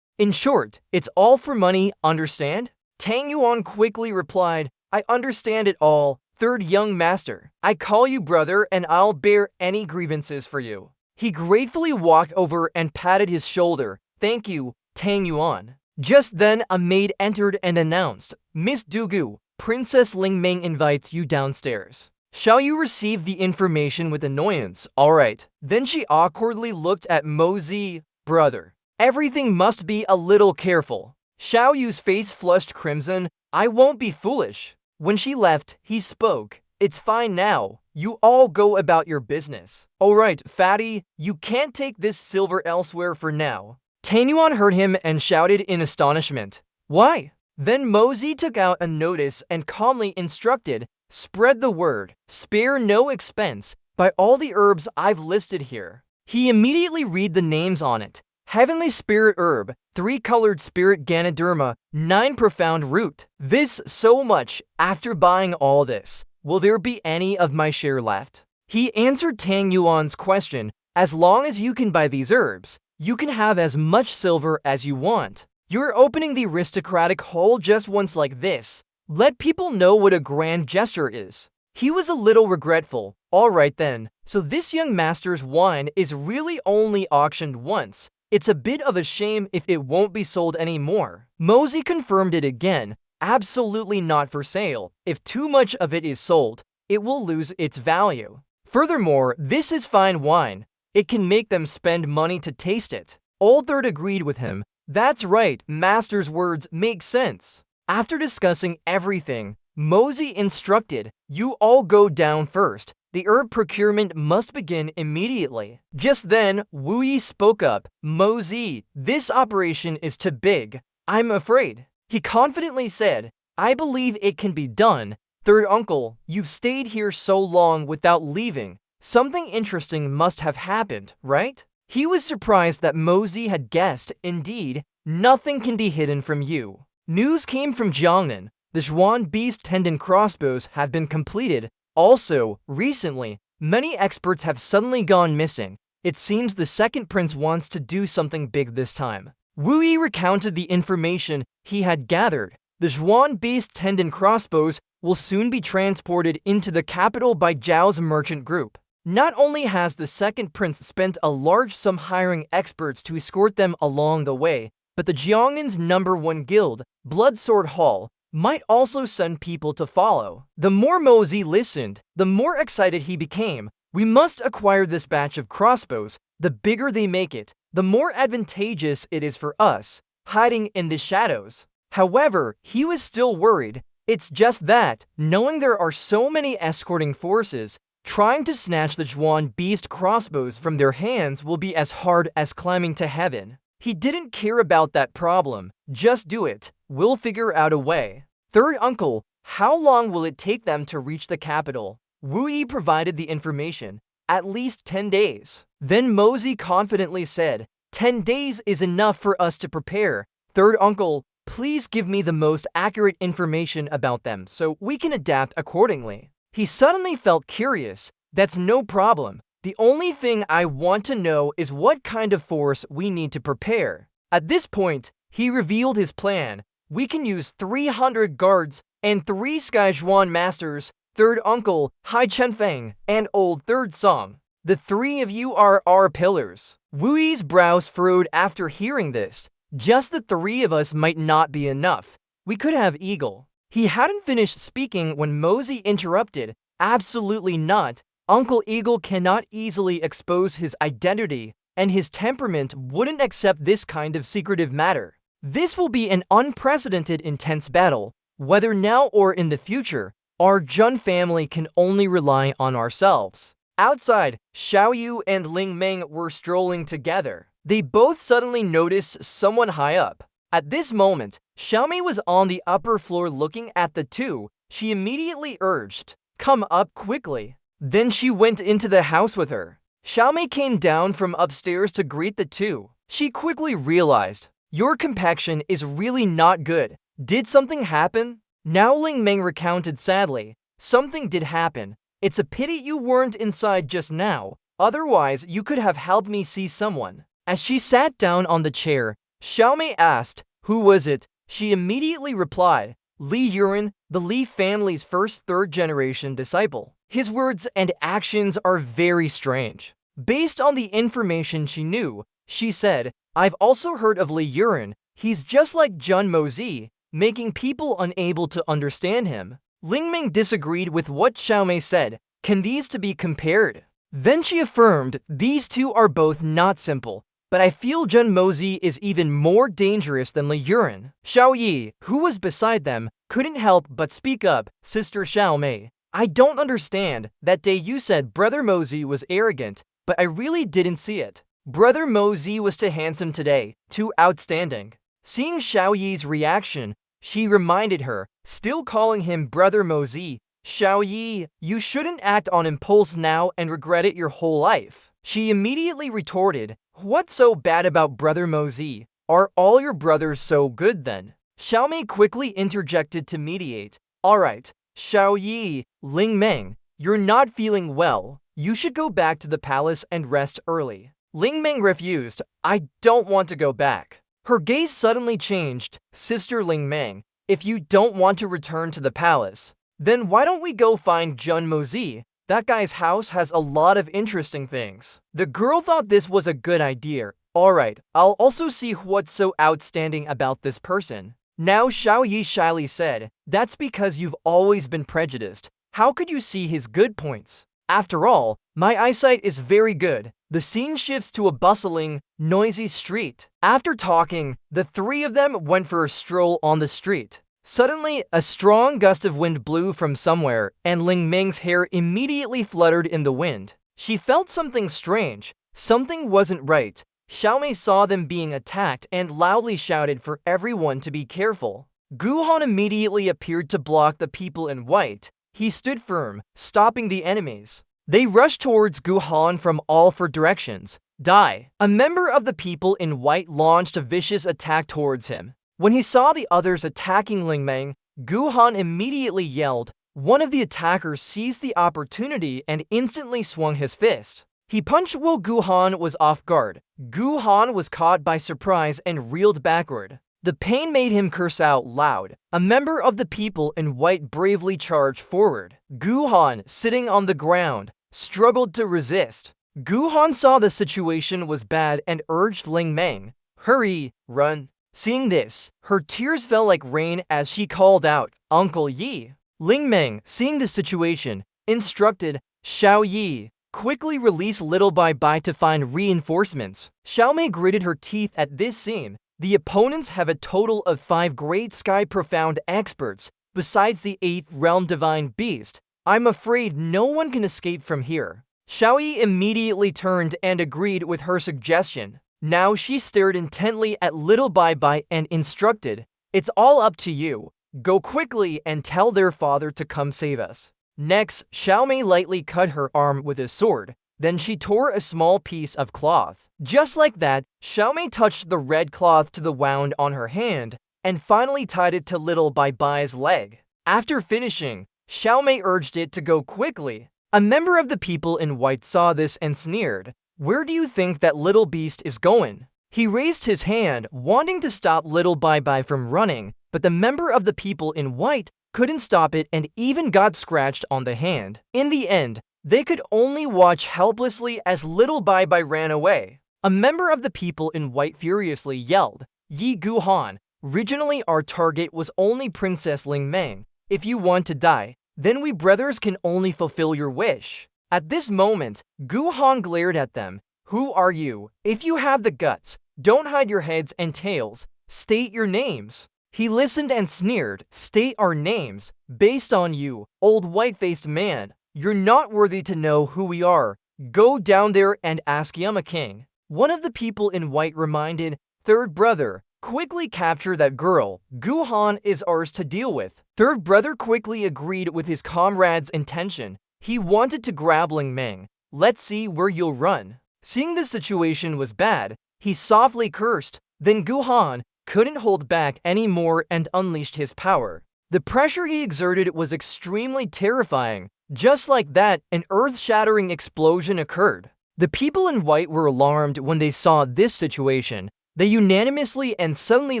In short, it's all for money, understand? Tang Yuan quickly replied, I understand it all. Third young master, I call you brother and I'll bear any grievances for you. He gratefully walked over and patted his shoulder. Thank you, Tang Yuan. Just then a maid entered and announced, Miss Dugu, Princess Ling Meng invites you downstairs. Shall you receive the information with annoyance? All right. Then she awkwardly looked at Mosey. Brother, everything must be a little careful. Xiao Yu's face flushed crimson. I won't be foolish. When she left, he spoke. It's fine now. You all go about your business. All right, Fatty, you can't take this silver elsewhere for now. Tang Yuan heard him and shouted in astonishment. Why? Then Mosey took out a notice and calmly instructed, spread the word, spare no expense, by all the herbs I've listed here. He immediately read the names on it. Heavenly Spirit Herb, 3-colored Spirit Ganoderma, 9 profound root. This so much. After buying all this, will there be any of my share left? He answered Tang Yuan's question, as long as you can buy these herbs, you can have as much silver as you want. You're opening the aristocratic hall just once like this. Let people know what a grand gesture is. He was a little regretful. All right then, so this young master's wine is really only auctioned once. It's a bit of a shame if it won't be sold anymore. Mosey confirmed it again. Absolutely not for sale. If too much of it is sold, it will lose its value. Furthermore, this is fine wine. It can make them spend money to taste it. Old Third agreed with him. That's right, master's words make sense. After discussing everything, Mosey instructed, you all go down first. The herb procurement must begin immediately. Just then, Wu Yi spoke up. Mosey, this operation is too big. I'm afraid. He confidently said, I believe it can be done. Third uncle, you've stayed here so long without leaving. Something interesting must have happened, right? He was surprised that Mosey had guessed. Indeed, nothing can be hidden from you. News came from Jiangnan. The Zhuan Beast Tendon crossbows have been completed. Also, recently, many experts have suddenly gone missing. It seems the second prince wants to do something big this time. Wu Yi recounted the information he had gathered. The Zhuan Beast Tendon crossbows will soon be transported into the capital by Zhao's merchant group. Not only has the second prince spent a large sum hiring experts to escort them along the way, but the Jiangnan's #1 guild, Bloodsword Hall, might also send people to follow. The more Mosey listened, the more excited he became. We must acquire this batch of crossbows. The bigger they make it, the more advantageous it is for us, hiding in the shadows. However, he was still worried. It's just that, knowing there are so many escorting forces, trying to snatch the Zhuan Beast crossbows from their hands will be as hard as climbing to heaven. He didn't care about that problem. Just do it. We'll figure out a way. Third uncle, how long will it take them to reach the capital? Wu Yi provided the information. At least 10 days. Then Mosey confidently said, 10 days is enough for us to prepare. Third uncle, please give me the most accurate information about them so we can adapt accordingly. He suddenly felt curious. That's no problem. The only thing I want to know is what kind of force we need to prepare. At this point, he revealed his plan. We can use 300 guards and 3 Skyjuan masters, third uncle, Hai Chenfeng, and old third Song. The 3 of you are our pillars. Wu Yi's brows furrowed after hearing this. Just the 3 of us might not be enough. We could have Eagle. He hadn't finished speaking when Mosey interrupted. Absolutely not. Uncle Eagle cannot easily expose his identity, and his temperament wouldn't accept this kind of secretive matter. This will be an unprecedented intense battle. Whether now or in the future, our Jun family can only rely on ourselves. Outside, Xiao Yu and Ling Meng were strolling together. They both suddenly noticed someone high up. At this moment, Xiaomei was on the upper floor looking at the two. She immediately urged, "Come up quickly." Then she went into the house with her. Xiaomei came down from upstairs to greet the two. She quickly realized, "Your complexion is really not good. Did something happen?" Now Ling Meng recounted sadly, "Something did happen. It's a pity you weren't inside just now. Otherwise, you could have helped me see someone." As she sat down on the chair, Xiaomei asked, "Who was it?" She immediately replied, "Li Yuren, the Li family's first third-generation disciple. His words and actions are very strange." Based on the information she knew, she said, "I've also heard of Li Yuren. He's just like Jun Mozi, making people unable to understand him." Ling Ming disagreed with what Xiaomei said. "Can these two be compared?" Then she affirmed, "These two are both not simple. But I feel Jun Mozi is even more dangerous than Li Yuren." Xiao Yi, who was beside them, couldn't help but speak up. "Sister Xiaomei, I don't understand. That day you said Brother Mozi was arrogant, but I really didn't see it. Brother Mozi was too handsome today, too outstanding." Seeing Xiao Yi's reaction, she reminded her, still calling him Brother Mozi, "Xiao Yi, you shouldn't act on impulse now and regret it your whole life." She immediately retorted, "What's so bad about Brother Mozi? Are all your brothers so good then?" Xiaomei quickly interjected to mediate. "Alright, Xiao Yi, Ling Meng, you're not feeling well. You should go back to the palace and rest early." Ling Meng refused. "I don't want to go back." Her gaze suddenly changed. "Sister Ling Meng, if you don't want to return to the palace, then why don't we go find Jun Mozi? That guy's house has a lot of interesting things." The girl thought this was a good idea. "Alright, I'll also see what's so outstanding about this person." Now Xiao Yi shyly said, "That's because you've always been prejudiced. How could you see his good points? After all, my eyesight is very good." The scene shifts to a bustling, noisy street. After talking, the 3 of them went for a stroll on the street. Suddenly, a strong gust of wind blew from somewhere, and Ling Ming's hair immediately fluttered in the wind. She felt something strange. Something wasn't right. Xiaomei saw them being attacked and loudly shouted for everyone to be careful. Gu Han immediately appeared to block the people in white. He stood firm, stopping the enemies. They rushed towards Gu Han from all 4 directions. Die! A member of the people in white launched a vicious attack towards him. When he saw the others attacking Ling Meng, Gu Han immediately yelled. One of the attackers seized the opportunity and instantly swung his fist. He punched while Gu Han was off guard. Gu Han was caught by surprise and reeled backward. The pain made him curse out loud. A member of the people in white bravely charged forward. Gu Han, sitting on the ground, struggled to resist. Gu Han saw the situation was bad and urged Ling Meng, "Hurry, run." Seeing this, her tears fell like rain as she called out, "Uncle Yi." Ling Meng, seeing the situation, instructed, "Xiao Yi, quickly release Little Bai Bai to find reinforcements." Xiaomei gritted her teeth at this scene. The opponents have a total of 5 Great Sky Profound experts, besides the 8th Realm Divine Beast. I'm afraid no one can escape from here. Xiao Yi immediately turned and agreed with her suggestion. Now she stared intently at Little Bai Bai and instructed, "It's all up to you. Go quickly and tell their father to come save us." Next, Xiaomei lightly cut her arm with his sword. Then she tore a small piece of cloth. Just like that, Xiaomei touched the red cloth to the wound on her hand, and finally tied it to Little Bai Bai's leg. After finishing, Xiaomei urged it to go quickly. A member of the people in white saw this and sneered, "Where do you think that little beast is going?" He raised his hand, wanting to stop little Bye-Bye from running, but the member of the people in white couldn't stop it and even got scratched on the hand. In the end, they could only watch helplessly as little Bye-Bye ran away. A member of the people in white furiously yelled, "Yi Gu-han, originally our target was only Princess Ling Meng. If you want to die, then we brothers can only fulfill your wish." At this moment, Gu-han glared at them. "Who are you? If you have the guts, don't hide your heads and tails. State your names." He listened and sneered, "State our names? Based on you, old white-faced man. You're not worthy to know who we are. Go down there and ask Yama King." One of the people in white reminded, "Third brother, quickly capture that girl. Gu-han is ours to deal with." Third brother quickly agreed with his comrade's intention. He wanted to grab Ling Meng. "Let's see where you'll run." Seeing the situation was bad, he softly cursed. Then Gu-han couldn't hold back anymore and unleashed his power. The pressure he exerted was extremely terrifying. Just like that, an earth-shattering explosion occurred. The people in white were alarmed when they saw this situation. They unanimously and suddenly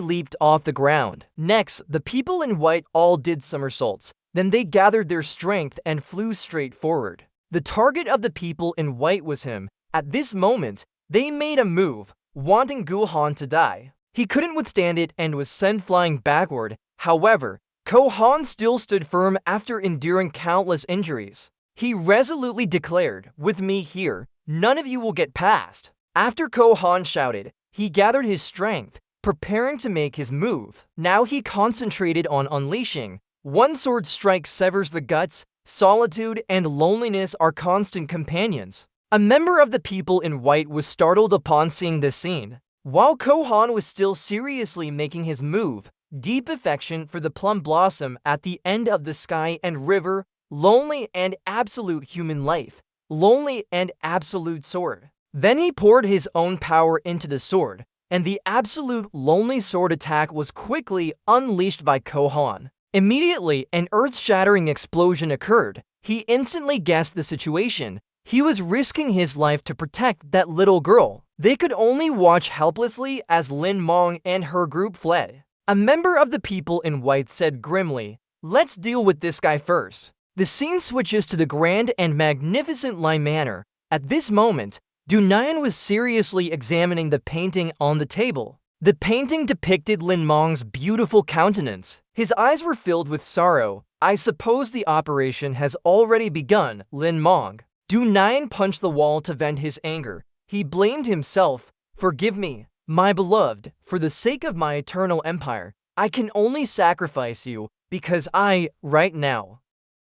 leaped off the ground. Next, the people in white all did somersaults. Then they gathered their strength and flew straight forward. The target of the people in white was him. At this moment, they made a move, wanting Gu-han to die. He couldn't withstand it and was sent flying backward. However, Gu-han still stood firm after enduring countless injuries. He resolutely declared, "With me here, none of you will get past." After Gu-han shouted, he gathered his strength, preparing to make his move. Now he concentrated on unleashing. One sword strike severs the guts. Solitude and loneliness are constant companions. A member of the people in white was startled upon seeing this scene. While Gu-han was still seriously making his move, deep affection for the plum blossom at the end of the sky and river, lonely and absolute human life, lonely and absolute sword. Then he poured his own power into the sword, and the absolute lonely sword attack was quickly unleashed by Gu-han. Immediately, an earth-shattering explosion occurred. He instantly guessed the situation. He was risking his life to protect that little girl. They could only watch helplessly as Lin Meng and her group fled. A member of the people in white said grimly, "Let's deal with this guy first." The scene switches to the grand and magnificent Lai Manor. At this moment, Dunayan was seriously examining the painting on the table. The painting depicted Lin Meng's beautiful countenance. His eyes were filled with sorrow. "I suppose the operation has already begun, Lin Meng." Dunayan punched the wall to vent his anger. He blamed himself. "Forgive me, my beloved, for the sake of my eternal empire. I can only sacrifice you because I, right now,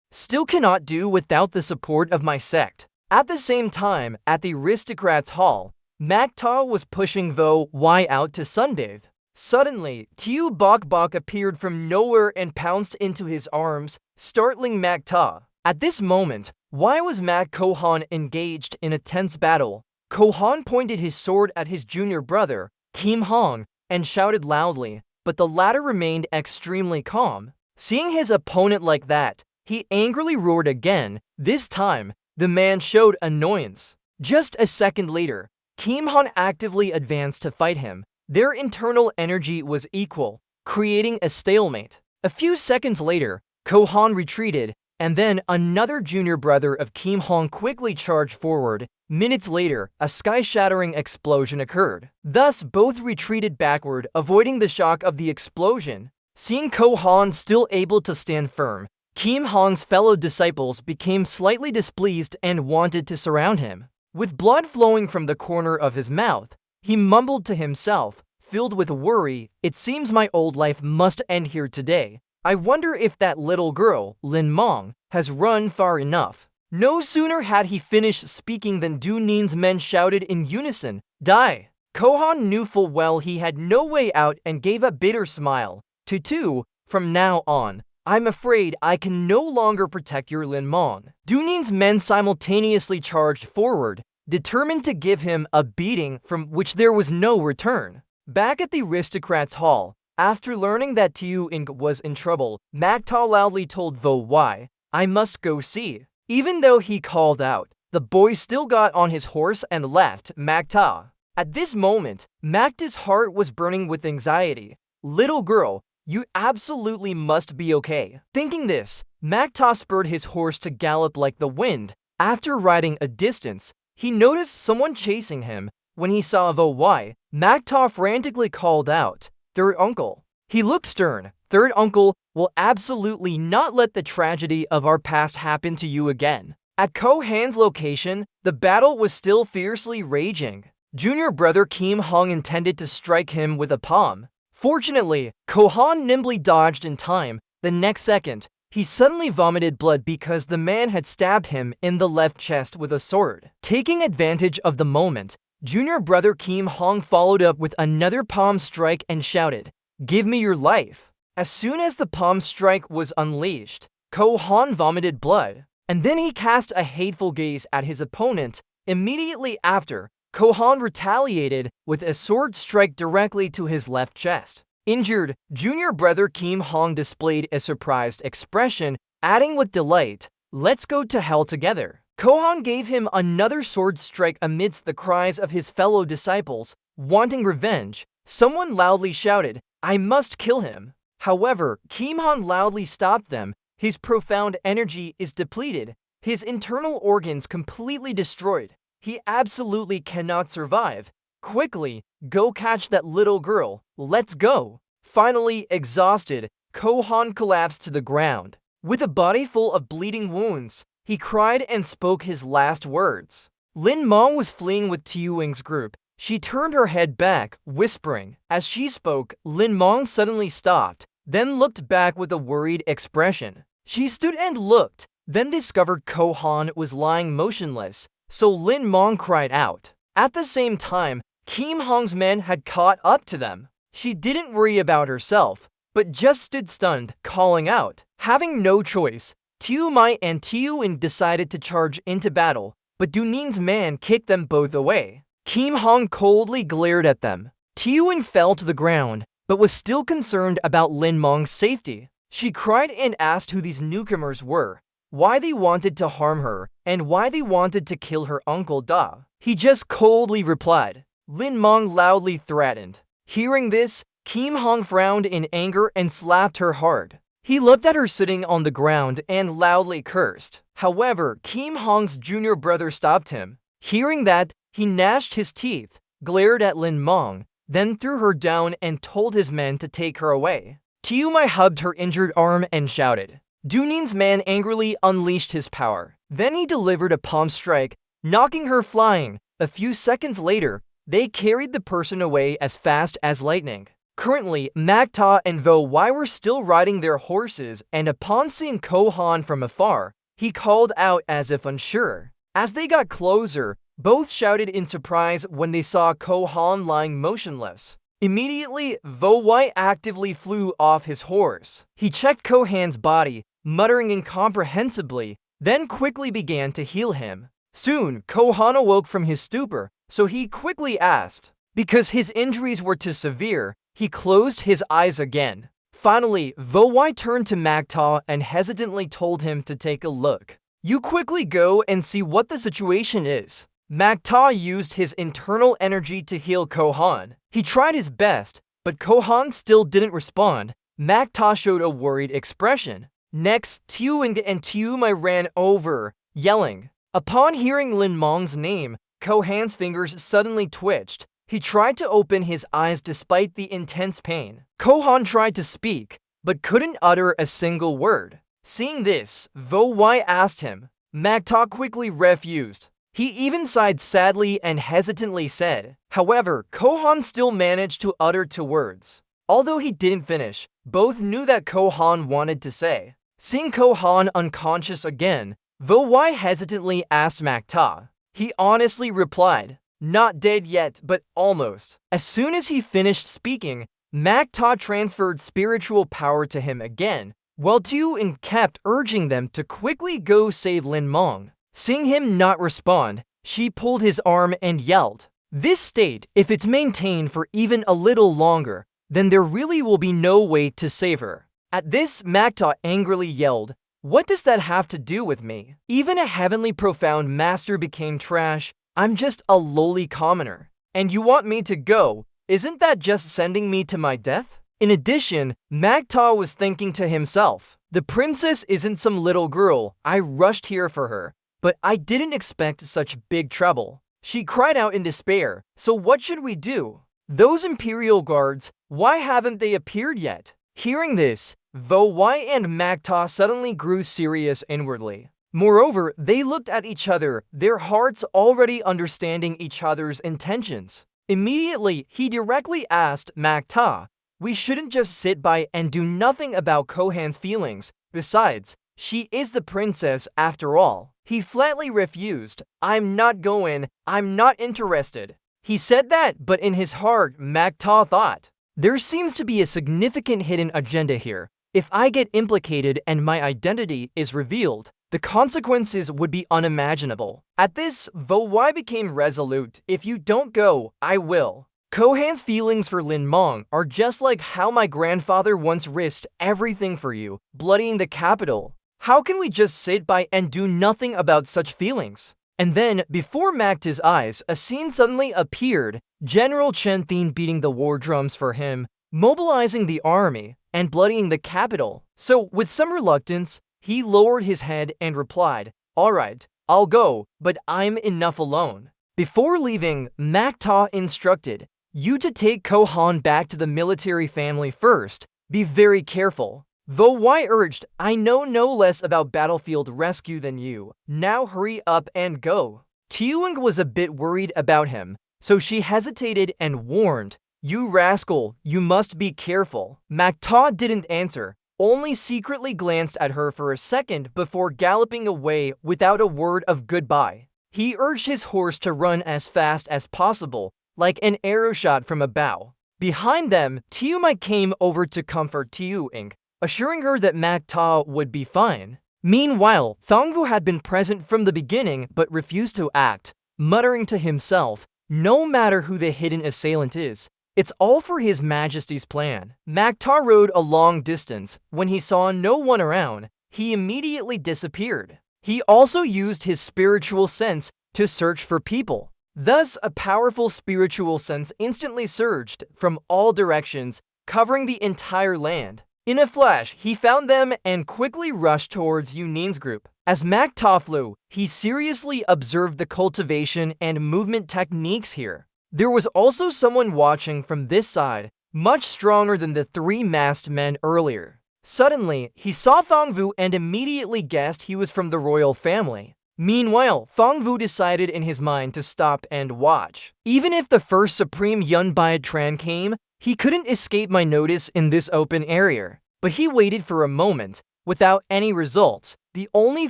still cannot do without the support of my sect." At the same time, at the aristocrats' hall, Makta was pushing Vo Y out to sunbathe. Suddenly, Tiu Bok Bok appeared from nowhere and pounced into his arms, startling Makta. At this moment, why was Gu-han engaged in a tense battle? Gu-han pointed his sword at his junior brother, Kim Hong, and shouted loudly, but the latter remained extremely calm. Seeing his opponent like that, he angrily roared again. This time, the man showed annoyance. Just a second later, Kim Hong actively advanced to fight him. Their internal energy was equal, creating a stalemate. A few seconds later, Gu-han retreated, and then another junior brother of Kim Hong quickly charged forward. Minutes later, a sky-shattering explosion occurred. Thus, both retreated backward, avoiding the shock of the explosion. Seeing Gu-han still able to stand firm, Kim Hong's fellow disciples became slightly displeased and wanted to surround him. With blood flowing from the corner of his mouth, he mumbled to himself, filled with worry, "It seems my old life must end here today. I wonder if that little girl, Lin Meng, has run far enough." No sooner had he finished speaking than Du Nin's men shouted in unison, "Die!" Gu-han knew full well he had no way out and gave a bitter smile. "Tutu, from now on, I'm afraid I can no longer protect your Lin Meng." Du Nin's men simultaneously charged forward, determined to give him a beating from which there was no return. Back at the aristocrats' hall, after learning that Tiu Ing was in trouble, Makta loudly told Vo Y, "I must go see." Even though he called out, the boy still got on his horse and left Magta. At this moment, Magta's heart was burning with anxiety. Little girl, you absolutely must be okay. Thinking this, Magta spurred his horse to gallop like the wind. After riding a distance, he noticed someone chasing him. When he saw Voy, Magta frantically called out, "Third uncle." He looked stern. "Third uncle will absolutely not let the tragedy of our past happen to you again." At Kohan's location, the battle was still fiercely raging. Junior brother Kim Hong intended to strike him with a palm. Fortunately, Kohan nimbly dodged in time. The next second, he suddenly vomited blood because the man had stabbed him in the left chest with a sword. Taking advantage of the moment, junior brother Kim Hong followed up with another palm strike and shouted, "Give me your life." As soon as the palm strike was unleashed, Kohan vomited blood, and then he cast a hateful gaze at his opponent. Immediately after, Kohan retaliated with a sword strike directly to his left chest. Injured, junior brother Kim Hong displayed a surprised expression, adding with delight, "Let's go to hell together." Kohan gave him another sword strike amidst the cries of his fellow disciples. Wanting revenge, someone loudly shouted, "I must kill him." However, Kim Hong loudly stopped them. His profound energy is depleted, his internal organs completely destroyed. He absolutely cannot survive. Quickly, go catch that little girl. Let's go. Finally, exhausted, Kohan collapsed to the ground. With a body full of bleeding wounds, he cried and spoke his last words. Lin Mong was fleeing with Tiuing's group. She turned her head back, whispering. As she spoke, Lin Mong suddenly stopped, then looked back with a worried expression. She stood and looked, then discovered Kohan was lying motionless, so Lin Mong cried out. At the same time, Kim Hong's men had caught up to them. She didn't worry about herself, but just stood stunned, calling out. Having no choice, Tiu Mai and Tiuing decided to charge into battle, but Du Nin's man kicked them both away. Kim Hong coldly glared at them. Tiuing fell to the ground, but was still concerned about Lin Mong's safety. She cried and asked who these newcomers were, why they wanted to harm her, and why they wanted to kill her uncle Da. He just coldly replied. Lin Mong loudly threatened. Hearing this, Kim Hong frowned in anger and slapped her hard. He looked at her sitting on the ground and loudly cursed. However, Kim Hong's junior brother stopped him. Hearing that, he gnashed his teeth, glared at Lin Mong, then threw her down and told his men to take her away. Tiu Mai hugged her injured arm and shouted. Du Nin's man angrily unleashed his power. Then he delivered a palm strike, knocking her flying. A few seconds later, they carried the person away as fast as lightning. Currently, Magta and Voy were still riding their horses, and upon seeing Kohan from afar, he called out as if unsure. As they got closer, both shouted in surprise when they saw Kohan lying motionless. Immediately, Voy actively flew off his horse. He checked Kohan's body, muttering incomprehensibly, then quickly began to heal him. Soon, Kohan awoke from his stupor, so he quickly asked. Because his injuries were too severe, he closed his eyes again. Finally, Voy turned to Magta and hesitantly told him to take a look. You quickly go and see what the situation is. Magta used his internal energy to heal Kohan. He tried his best, but Kohan still didn't respond. Magta showed a worried expression. Next, Tiuing and Tiu Mai ran over, yelling. Upon hearing Lin Mong's name, Kohan's fingers suddenly twitched. He tried to open his eyes despite the intense pain. Kohan tried to speak, but couldn't utter a single word. Seeing this, Voy asked him. Magta quickly refused. He even sighed sadly and hesitantly said. However, Kohan still managed to utter 2 words. Although he didn't finish, both knew that Kohan wanted to say. Seeing Kohan unconscious again, Voy hesitantly asked Magta. He honestly replied, not dead yet, but almost. As soon as he finished speaking, Magta transferred spiritual power to him again, while Tiuing kept urging them to quickly go save Lin Mong. Seeing him not respond, she pulled his arm and yelled. This state, if it's maintained for even a little longer, then there really will be no way to save her. At this, Magta angrily yelled, What does that have to do with me? Even a heavenly profound master became trash. I'm just a lowly commoner. And you want me to go? Isn't that just sending me to my death? In addition, Magta was thinking to himself, the princess isn't some little girl. I rushed here for her, but I didn't expect such big trouble. She cried out in despair. So what should we do? Those Imperial guards, why haven't they appeared yet? Hearing this, Vo-Y and Magta suddenly grew serious inwardly. Moreover, they looked at each other, their hearts already understanding each other's intentions. Immediately, he directly asked Magta, we shouldn't just sit by and do nothing about Kohan's feelings. Besides, she is the princess after all. He flatly refused. I'm not going. I'm not interested. He said that, but in his heart, Magta thought, there seems to be a significant hidden agenda here. If I get implicated and my identity is revealed, the consequences would be unimaginable. At this, Vo-Y became resolute. If you don't go, I will. Kohan's feelings for Lin Mong are just like how my grandfather once risked everything for you, bloodying the capital. How can we just sit by and do nothing about such feelings? And then, before Magta's eyes, a scene suddenly appeared. General Chen Thien beating the war drums for him, mobilizing the army, and bloodying the capital. So, with some reluctance, he lowered his head and replied, alright, I'll go, but I'm enough alone. Before leaving, Magta instructed, you to take Kohan back to the military family first. Be very careful. Vo-Y urged, I know no less about battlefield rescue than you. Now hurry up and go. Tiuing was a bit worried about him, so she hesitated and warned, you rascal, you must be careful. Magta didn't answer, only secretly glanced at her for a second before galloping away without a word of goodbye. He urged his horse to run as fast as possible, like an arrow shot from a bow. Behind them, Tiumai came over to comfort Tiuing, assuring her that Magta would be fine. Meanwhile, Thongvu had been present from the beginning but refused to act, muttering to himself, no matter who the hidden assailant is, it's all for His Majesty's plan. Magta rode a long distance. When he saw no one around, he immediately disappeared. He also used his spiritual sense to search for people. Thus, a powerful spiritual sense instantly surged from all directions, covering the entire land. In a flash, he found them and quickly rushed towards Yunin's group. As Magta flew, he seriously observed the cultivation and movement techniques here. There was also someone watching from this side, much stronger than the three masked men earlier. Suddenly, he saw Thongvu and immediately guessed he was from the royal family. Meanwhile, Thongvu decided in his mind to stop and watch. Even if the first Supreme Yun Baitran came, he couldn't escape my notice in this open area. But he waited for a moment, without any results. The only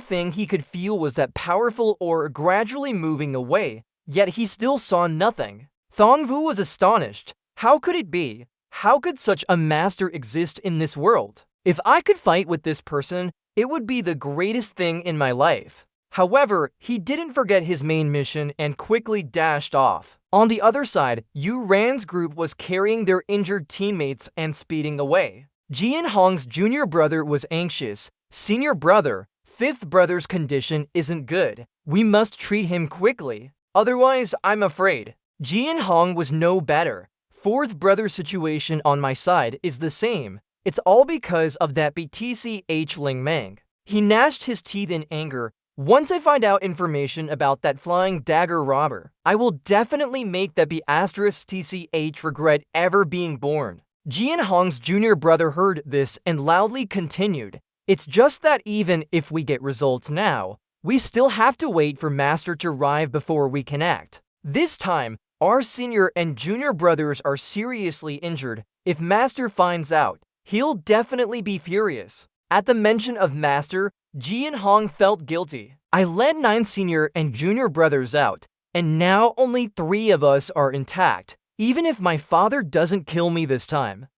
thing he could feel was that powerful aura gradually moving away, yet he still saw nothing. Thongvu was astonished. How could it be? How could such a master exist in this world? If I could fight with this person, it would be the greatest thing in my life. However, he didn't forget his main mission and quickly dashed off. On the other side, Yu Ran's group was carrying their injured teammates and speeding away. Jian Hong's junior brother was anxious. Senior brother, fifth brother's condition isn't good. We must treat him quickly. Otherwise, I'm afraid. Jian Hong was no better. Fourth brother's situation on my side is the same. It's all because of that BTCH Ling Meng. He gnashed his teeth in anger. Once I find out information about that flying dagger robber, I will definitely make that BTCH regret ever being born. Jian Hong's junior brother heard this and loudly continued, it's just that even if we get results now, we still have to wait for Master to arrive before we can act. This time, our senior and junior brothers are seriously injured. If Master finds out, he'll definitely be furious. At the mention of Master, Jian Hong felt guilty. I led 9 senior and junior brothers out, and now only 3 of us are intact, even if my father doesn't kill me this time.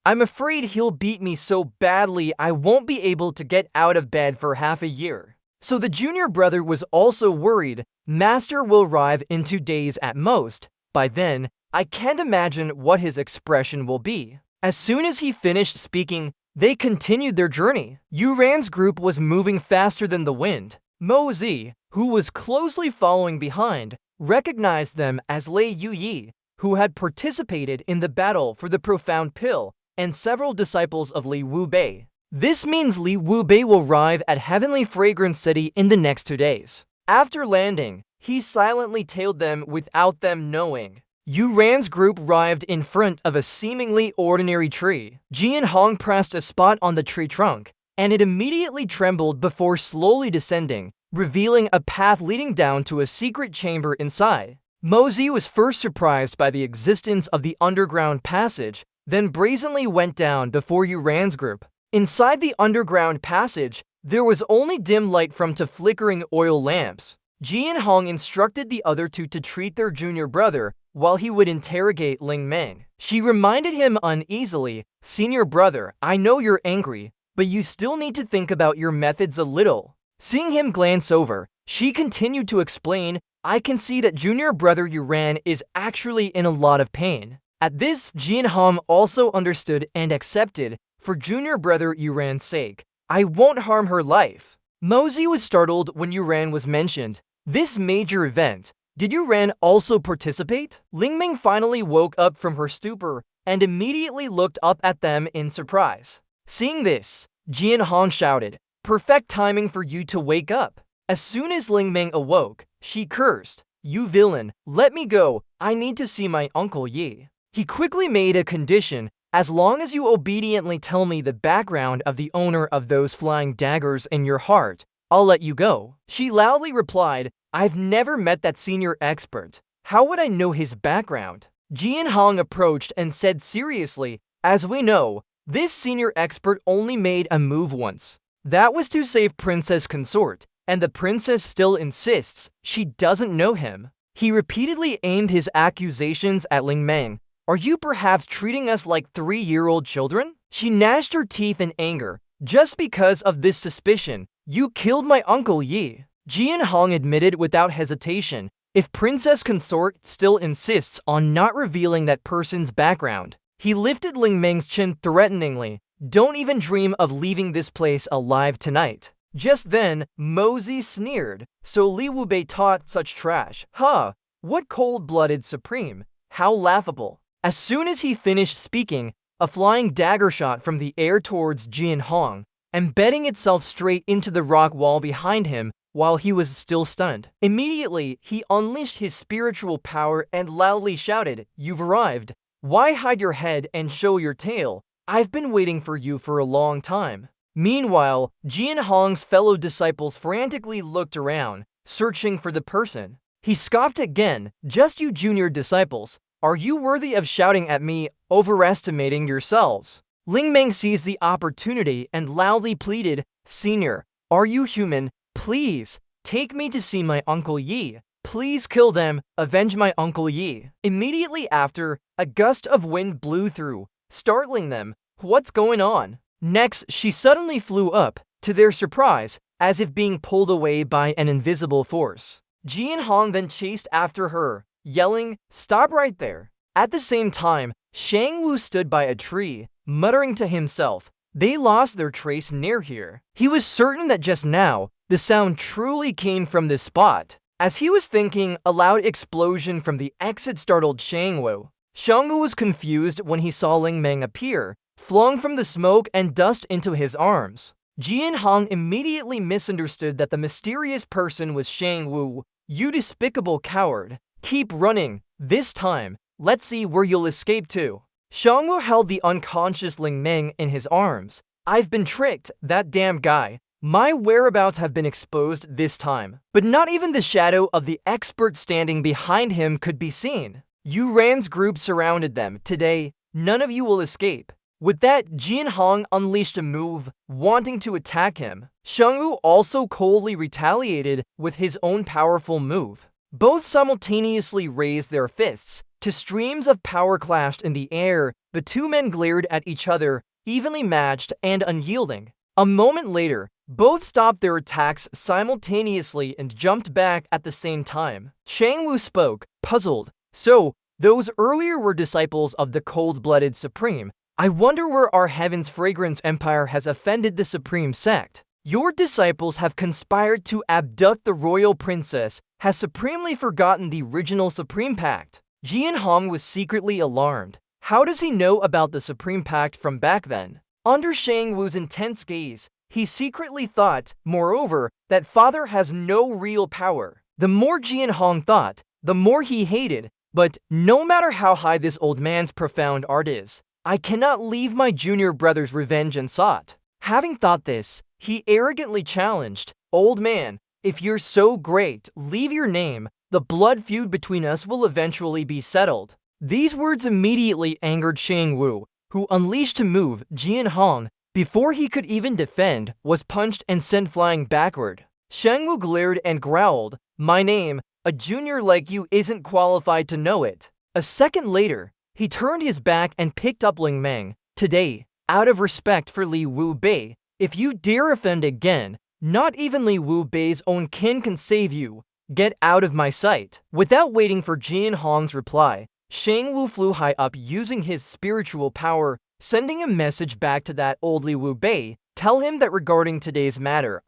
I'm afraid he'll beat me so badly I won't be able to get out of bed for half a year. So the junior brother was also worried. Master will arrive in 2 days at most. By then, I can't imagine what his expression will be. As soon as he finished speaking, They continued their journey. Yu Ran's group was moving faster than the wind. Mo Zi, who was closely following behind, recognized them as Lei Yuyi, who had participated in the battle for the Profound Pill, and several disciples of Li Wubei. This means Li Wubei will arrive at Heavenly Fragrance City in the next 2 days. After landing, he silently tailed them without them knowing. Yu Ran's group arrived in front of a seemingly ordinary tree. Jian Hong pressed a spot on the tree trunk, and it immediately trembled before slowly descending, revealing a path leading down to a secret chamber inside. Mo Zi was first surprised by the existence of the underground passage, then brazenly went down before Yu Ran's group. Inside the underground passage, there was only dim light from two flickering oil lamps. Jian Hong instructed the other two to treat their junior brother while he would interrogate Ling Meng. She reminded him uneasily, "Senior brother, I know you're angry, but you still need to think about your methods a little." Seeing him glance over, she continued to explain, "I can see that junior brother Yu Ran is actually in a lot of pain." At this, Jian Hong also understood and accepted, "For junior brother Yu Ran's sake, I won't harm her life." Mo Zi was startled when Yu Ran was mentioned. This major event, did Yu Ran also participate? Ling Ming finally woke up from her stupor and immediately looked up at them in surprise. Seeing this, Jian Hong shouted, "Perfect timing for you to wake up." As soon as Ling Ming awoke, she cursed, "You villain, let me go, I need to see my Uncle Yi." He quickly made a condition, "As long as you obediently tell me the background of the owner of those flying daggers in your heart, I'll let you go." She loudly replied, "I've never met that senior expert. How would I know his background?" Jian Hong approached and said seriously, "As we know, this senior expert only made a move once. That was to save Princess Consort, and the princess still insists she doesn't know him." He repeatedly aimed his accusations at Ling Meng. "Are you perhaps treating us like 3-year-old children?" She gnashed her teeth in anger. "Just because of this suspicion, you killed my Uncle Yi." Jian Hong admitted without hesitation, "If Princess Consort still insists on not revealing that person's background." He lifted Ling Meng's chin threateningly. "Don't even dream of leaving this place alive tonight." Just then, Mo Zi sneered, "So Li Wubei taught such trash? Huh, what cold-blooded supreme, how laughable." As soon as he finished speaking, a flying dagger shot from the air towards Jian Hong, embedding itself straight into the rock wall behind him while he was still stunned. Immediately, he unleashed his spiritual power and loudly shouted, "You've arrived. Why hide your head and show your tail? I've been waiting for you for a long time." Meanwhile, Jian Hong's fellow disciples frantically looked around, searching for the person. He scoffed again, "Just you junior disciples. Are you worthy of shouting at me, overestimating yourselves?" Ling Meng seized the opportunity and loudly pleaded, "Senior, are you human? Please, take me to see my Uncle Yi. Please kill them, avenge my Uncle Yi." Immediately after, a gust of wind blew through, startling them. "What's going on?" Next, she suddenly flew up, to their surprise, as if being pulled away by an invisible force. Jian Hong then chased after her, yelling, "Stop right there." At the same time, Shang Wu stood by a tree, muttering to himself, "They lost their trace near here." He was certain that just now, the sound truly came from this spot. As he was thinking, a loud explosion from the exit startled Shang Wu. Shang Wu was confused when he saw Ling Meng appear, flung from the smoke and dust into his arms. Jian Hong immediately misunderstood that the mysterious person was Shang Wu. "You despicable coward. Keep running. This time, let's see where you'll escape to." Shang Wu held the unconscious Ling Meng in his arms. "I've been tricked, that damn guy. My whereabouts have been exposed this time." But not even the shadow of the expert standing behind him could be seen. Yu Ran's group surrounded them. "Today, none of you will escape." With that, Jian Hong unleashed a move, wanting to attack him. Shang Wu also coldly retaliated with his own powerful move. Both simultaneously raised their fists. Two streams of power clashed in the air. The two men glared at each other, evenly matched and unyielding. A moment later, both stopped their attacks simultaneously and jumped back at the same time. Shang Wu spoke, puzzled. "So, those earlier were disciples of the cold-blooded Supreme. I wonder where our heaven's fragrance empire has offended the supreme sect. Your disciples have conspired to abduct the royal princess, has supremely forgotten the original supreme pact. Jian Hong was secretly alarmed. How does he know about the supreme pact from back then? Under Shang Wu's intense gaze, he secretly thought, moreover, that father has no real power. The more Jian Hong thought, the more he hated, but no matter how high this old man's profound art is, I cannot leave my junior brother's revenge unsought. Having thought this, he arrogantly challenged, "Old man, if you're so great, leave your name. The blood feud between us will eventually be settled." These words immediately angered Shang Wu, who unleashed to move Jian Hong before he could even defend, was punched and sent flying backward. Shang Wu glared and growled, "My name, a junior like you isn't qualified to know it." A second later, he turned his back and picked up Ling Meng. "Today, out of respect for Li Wu Bei, if you dare offend again, not even Li Wu Bei's own kin can save you. Get out of my sight." Without waiting for Jian Hong's reply, Shang Wu flew high up using his spiritual power, sending a message back to that old Li Wu Bei. "Tell him that regarding today's matter,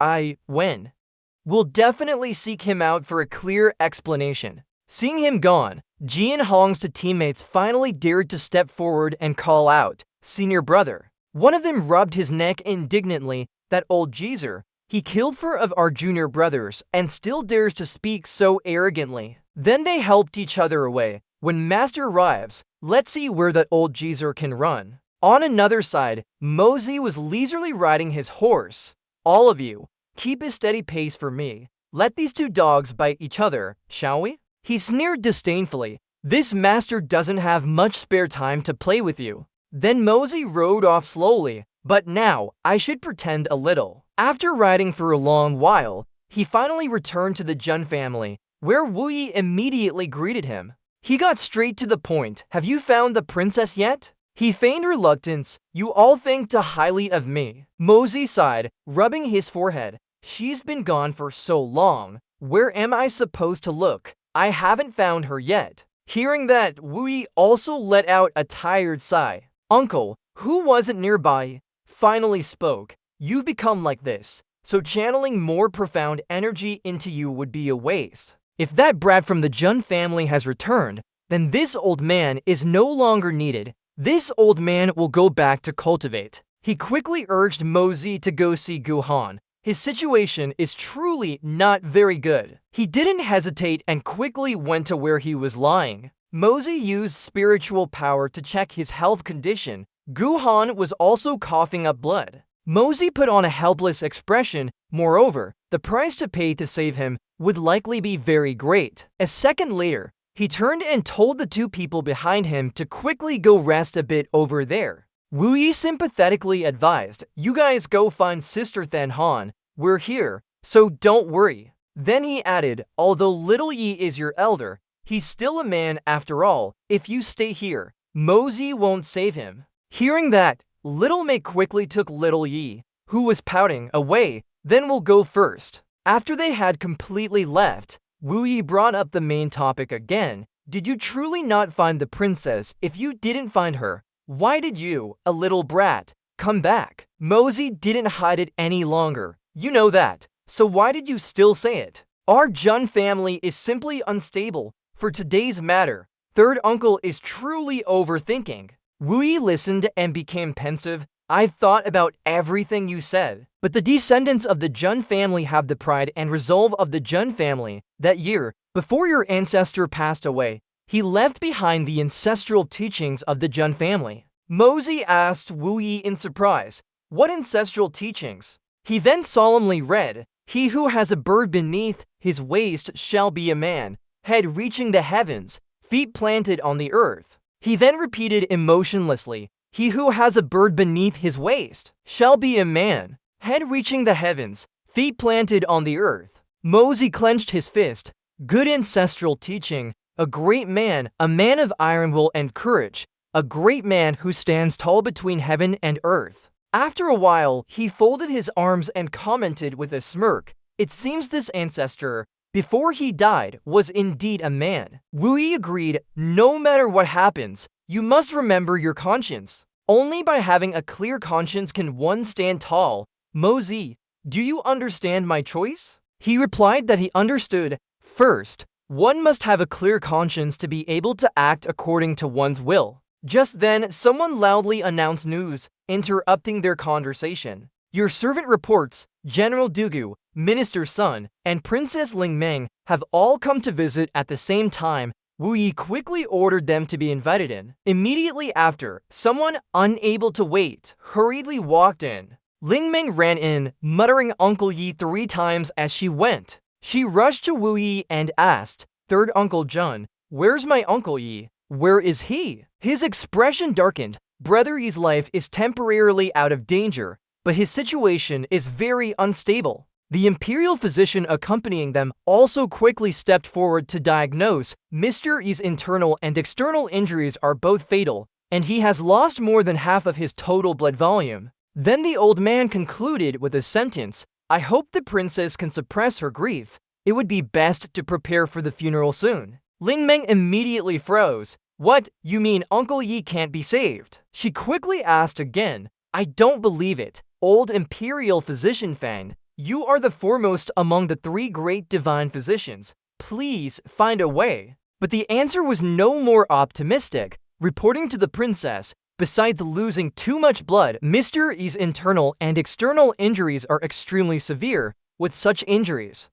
will definitely seek him out for a clear explanation." Seeing him gone, Jian Hong's two teammates finally dared to step forward and call out, "Senior brother." One of them rubbed his neck indignantly. "That old geezer, he killed four of our junior brothers and still dares to speak so arrogantly." Then they helped each other away. "When master arrives, let's see where that old geezer can run." On another side, Mosey was leisurely riding his horse. "All of you, keep a steady pace for me. Let these two dogs bite each other, shall we?" He sneered disdainfully. "This master doesn't have much spare time to play with you." Then Mosey rode off slowly, but now I should pretend a little. After riding for a long while, he finally returned to the Jun family, where Wu Yi immediately greeted him. He got straight to the point. "Have you found the princess yet?" He feigned reluctance. "You all think too highly of me." Mosey sighed, rubbing his forehead. "She's been gone for so long. Where am I supposed to look? I haven't found her yet." Hearing that, Wu Yi also let out a tired sigh. Uncle, who wasn't nearby, finally spoke. "You've become like this, so channeling more profound energy into you would be a waste. If that brat from the Jun family has returned, then this old man is no longer needed. This old man will go back to cultivate." He quickly urged Mosey to go see Guhan. His situation is truly not very good. He didn't hesitate and quickly went to where he was lying. Mosey used spiritual power to check his health condition. Guhan was also coughing up blood. Mosey put on a helpless expression. Moreover, the price to pay to save him would likely be very great. A second later, he turned and told the two people behind him to quickly go rest a bit over there. Wu Yi sympathetically advised, "You guys go find Sister Than Han. We're here, so don't worry." Then he added, "Although Little Yi is your elder, he's still a man after all. If you stay here, Mosey won't save him." Hearing that, Little Mei quickly took Little Yi, who was pouting, away. "Then we'll go first." After they had completely left, Wu Yi brought up the main topic again. "Did you truly not find the princess? If you didn't find her, why did you, a little brat, come back?" Mosey didn't hide it any longer. "You know that, so why did you still say it? Our Jun family is simply unstable. For today's matter, third uncle is truly overthinking." Wu Yi listened and became pensive. "I've thought about everything you said, but the descendants of the Jun family have the pride and resolve of the Jun family. That year, before your ancestor passed away, he left behind the ancestral teachings of the Jun family." Mosey asked Wu Yi in surprise, "What ancestral teachings?" He then solemnly read, "He who has a bird beneath his waist shall be a man, head reaching the heavens, feet planted on the earth." He then repeated emotionlessly, "He who has a bird beneath his waist shall be a man, head reaching the heavens, feet planted on the earth." Mosey clenched his fist. Good ancestral teaching. A great man, a man of iron will and courage, a great man who stands tall between heaven and earth. After a while, he folded his arms and commented with a smirk, "It seems this ancestor, before he died, was indeed a man." Wu Yi agreed, "No matter what happens, you must remember your conscience." Only by having a clear conscience can one stand tall. Mozi, do you understand my choice? He replied that he understood. First, one must have a clear conscience to be able to act according to one's will. Just then, someone loudly announced news, interrupting their conversation. Your servant reports, General Dugu, Minister's son, and Princess Lingmeng have all come to visit at the same time. Wu Yi quickly ordered them to be invited in. Immediately after, someone, unable to wait, hurriedly walked in. Lingmeng ran in, muttering Uncle Yi 3 times as she went. She rushed to Wu Yi and asked, Third Uncle Jun, where's my Uncle Yi? Where is he? His expression darkened. Brother Yi's life is temporarily out of danger, but his situation is very unstable. The imperial physician accompanying them also quickly stepped forward to diagnose Mr. Yi's internal and external injuries are both fatal, and he has lost more than half of his total blood volume. Then the old man concluded with a sentence, I hope the princess can suppress her grief. It would be best to prepare for the funeral soon. Lingmeng immediately froze. What, you mean Uncle Yi can't be saved? She quickly asked again. I don't believe it. Old imperial physician Fang, you are the foremost among the 3 great divine physicians. Please find a way. But the answer was no more optimistic. Reporting to the princess, besides losing too much blood, Mr. Yi's internal and external injuries are extremely severe. With such injuries,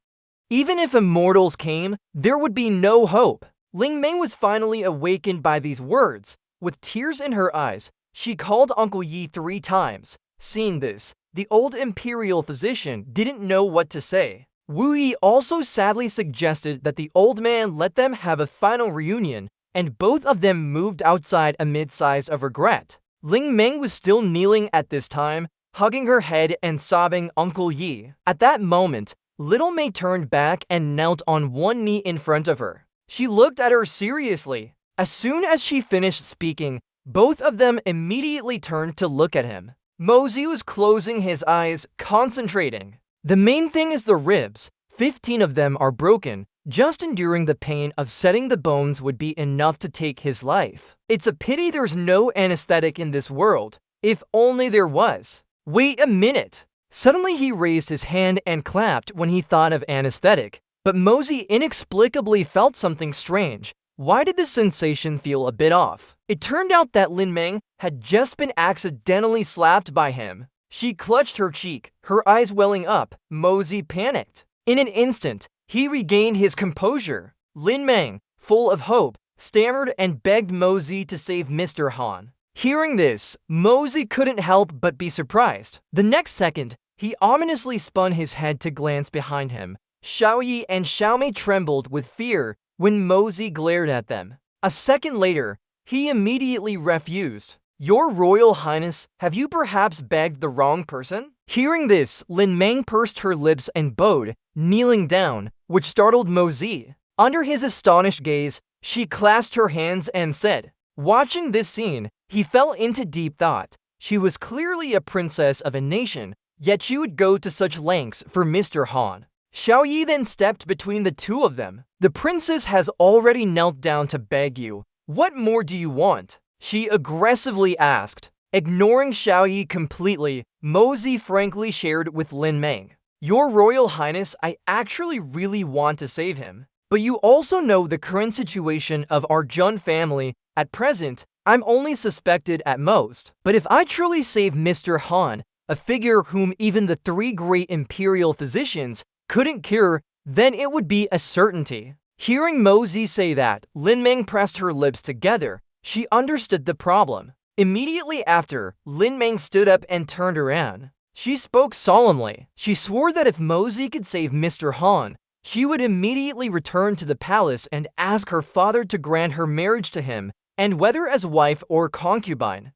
even if immortals came, there would be no hope. Lingmeng was finally awakened by these words. With tears in her eyes, she called Uncle Yi 3 times. Seeing this, the old imperial physician didn't know what to say. Wu Yi also sadly suggested that the old man let them have a final reunion, and both of them moved outside amid sighs of regret. Lingmeng was still kneeling at this time, hugging her head and sobbing Uncle Yi. At that moment, Little Mei turned back and knelt on one knee in front of her. She looked at her seriously. As soon as she finished speaking, both of them immediately turned to look at him. Mozi was closing his eyes, concentrating. The main thing is the ribs. 15 of them are broken. Just enduring the pain of setting the bones would be enough to take his life. It's a pity there's no anesthetic in this world. If only there was. Wait a minute. Suddenly he raised his hand and clapped when he thought of anesthetic. But Mozi inexplicably felt something strange. Why did the sensation feel a bit off? It turned out that Lingmeng had just been accidentally slapped by him. She clutched her cheek, her eyes welling up. Mozi panicked. In an instant, he regained his composure. Lingmeng, full of hope, stammered and begged Mozi to save Mr. Han. Hearing this, Mozi couldn't help but be surprised. The next second, he ominously spun his head to glance behind him. Xiaoyi and Xiaomei trembled with fear when Mozi glared at them. A second later, he immediately refused. Your Royal Highness, have you perhaps begged the wrong person? Hearing this, Lingmeng pursed her lips and bowed, kneeling down, which startled Mozi. Under his astonished gaze, she clasped her hands and said, watching this scene, he fell into deep thought. She was clearly a princess of a nation, yet she would go to such lengths for Mr. Han. Xiaoyi then stepped between the two of them. The princess has already knelt down to beg you. What more do you want? She aggressively asked. Ignoring Xiaoyi completely, Mozi frankly shared with Lingmeng. Your Royal Highness, I actually really want to save him. But you also know the current situation of our Jun family. At present, I'm only suspected at most. But if I truly save Mr. Han, a figure whom even the 3 great imperial physicians couldn't cure, then it would be a certainty. Hearing Mozi say that, Lingmeng pressed her lips together. She understood the problem. Immediately after, Lingmeng stood up and turned around. She spoke solemnly. She swore that if Mozi could save Mr. Han, she would immediately return to the palace and ask her father to grant her marriage to him, and whether as wife or concubine,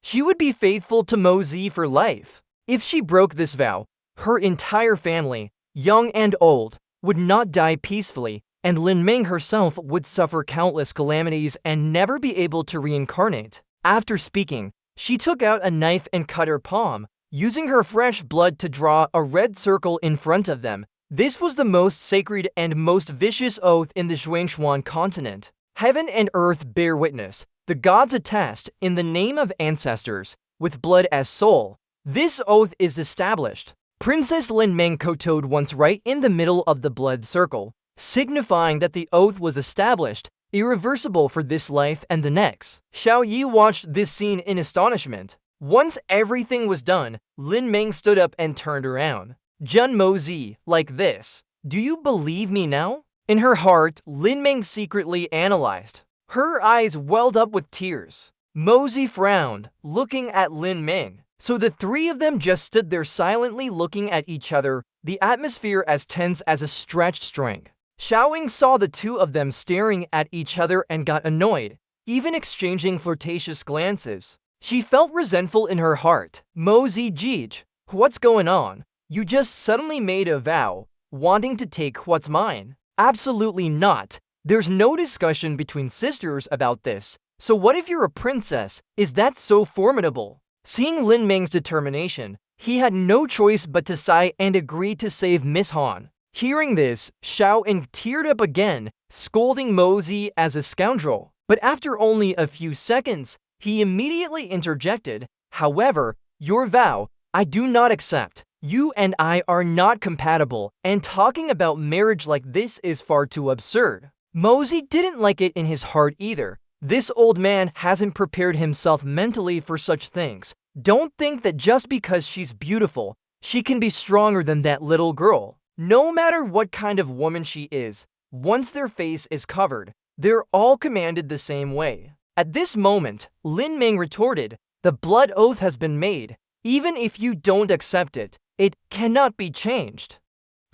she would be faithful to Mozi for life. If she broke this vow, her entire family, young and old, would not die peacefully, and Lingmeng herself would suffer countless calamities and never be able to reincarnate. After speaking, she took out a knife and cut her palm, using her fresh blood to draw a red circle in front of them. This was the most sacred and most vicious oath in the Zhuangxuan continent. Heaven and earth bear witness. The gods attest, in the name of ancestors, with blood as soul, this oath is established. Princess Lin Meng kowtowed once right in the middle of the blood circle, signifying that the oath was established, irreversible for this life and the next. Xiao Yi watched this scene in astonishment. Once everything was done, Lin Meng stood up and turned around. Jun Mozi, like this. Do you believe me now? In her heart, Lin Meng secretly analyzed. Her eyes welled up with tears. Mozi frowned, looking at Lin Meng. So the three of them just stood there silently looking at each other, the atmosphere as tense as a stretched string. Xiaoying saw the two of them staring at each other and got annoyed, even exchanging flirtatious glances. She felt resentful in her heart. Mozi Jij, what's going on? You just suddenly made a vow, wanting to take what's mine. Absolutely not. There's no discussion between sisters about this. So what if you're a princess? Is that so formidable? Seeing Lin Meng's determination, he had no choice but to sigh and agree to save Miss Han. Hearing this, Xiao Ying teared up again, scolding Mozi as a scoundrel. But after only a few seconds, he immediately interjected, however, your vow, I do not accept. You and I are not compatible, and talking about marriage like this is far too absurd. Mozi didn't like it in his heart either. This old man hasn't prepared himself mentally for such things. Don't think that just because she's beautiful, she can be stronger than that little girl. No matter what kind of woman she is, once their face is covered, they're all commanded the same way. At this moment, Lin Meng retorted, the blood oath has been made. Even if you don't accept it, it cannot be changed.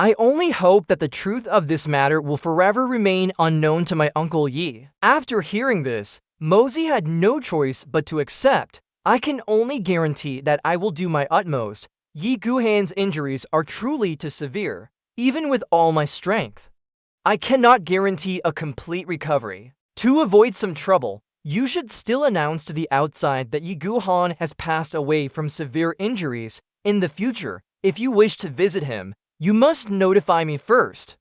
I only hope that the truth of this matter will forever remain unknown to my Uncle Yi. After hearing this, Mozi had no choice but to accept. I can only guarantee that I will do my utmost. Yi Guhan's injuries are truly too severe, even with all my strength. I cannot guarantee a complete recovery. To avoid some trouble, you should still announce to the outside that Yi Guhan has passed away from severe injuries. In the future, if you wish to visit him, you must notify me first.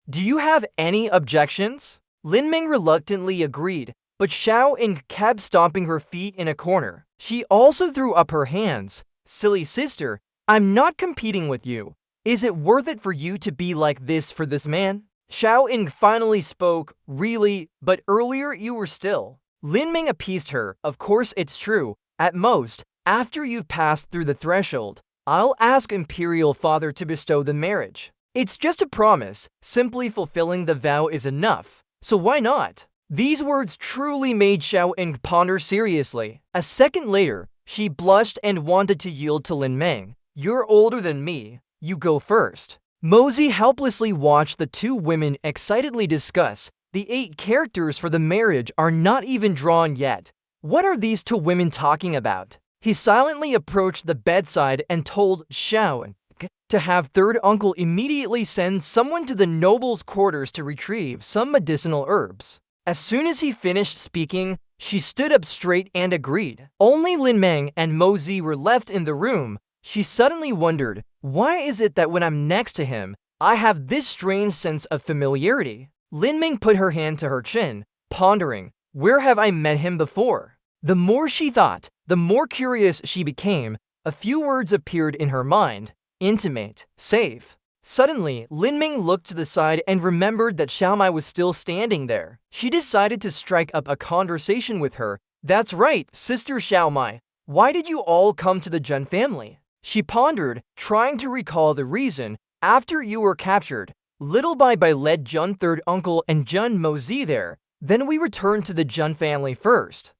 Do you have any objections? Lin Meng reluctantly agreed, but Xiao Ying kept stomping her feet in a corner. She also threw up her hands. Silly sister, I'm not competing with you. Is it worth it for you to be like this for this man? Xiao Ying finally spoke, really, but earlier you were still. Lin Meng appeased her. Of course it's true. At most, after you've passed through the threshold, I'll ask Imperial Father to bestow the marriage. It's just a promise. Simply fulfilling the vow is enough. So why not? These words truly made Xiao Ying ponder seriously. A second later, she blushed and wanted to yield to Lin Meng. You're older than me. You go first. Mozi helplessly watched the two women excitedly discuss. The 8 characters for the marriage are not even drawn yet. What are these two women talking about? He silently approached the bedside and told Xiao Ying to have third uncle immediately send someone to the noble's quarters to retrieve some medicinal herbs. As soon as he finished speaking, she stood up straight and agreed. Only Lin Meng and Mozi were left in the room. She suddenly wondered, why is it that when I'm next to him, I have this strange sense of familiarity? Lin Meng put her hand to her chin, pondering, where have I met him before? The more she thought, the more curious she became. A few words appeared in her mind. Intimate, safe. Suddenly, Lin Meng looked to the side and remembered that Xiao Mai was still standing there. She decided to strike up a conversation with her. That's right, Sister Xiao Mai. Why did you all come to the Jun family? She pondered, trying to recall the reason. After you were captured, little by led Jun third uncle and Jun Mozi there. Then we returned to the Jun family first.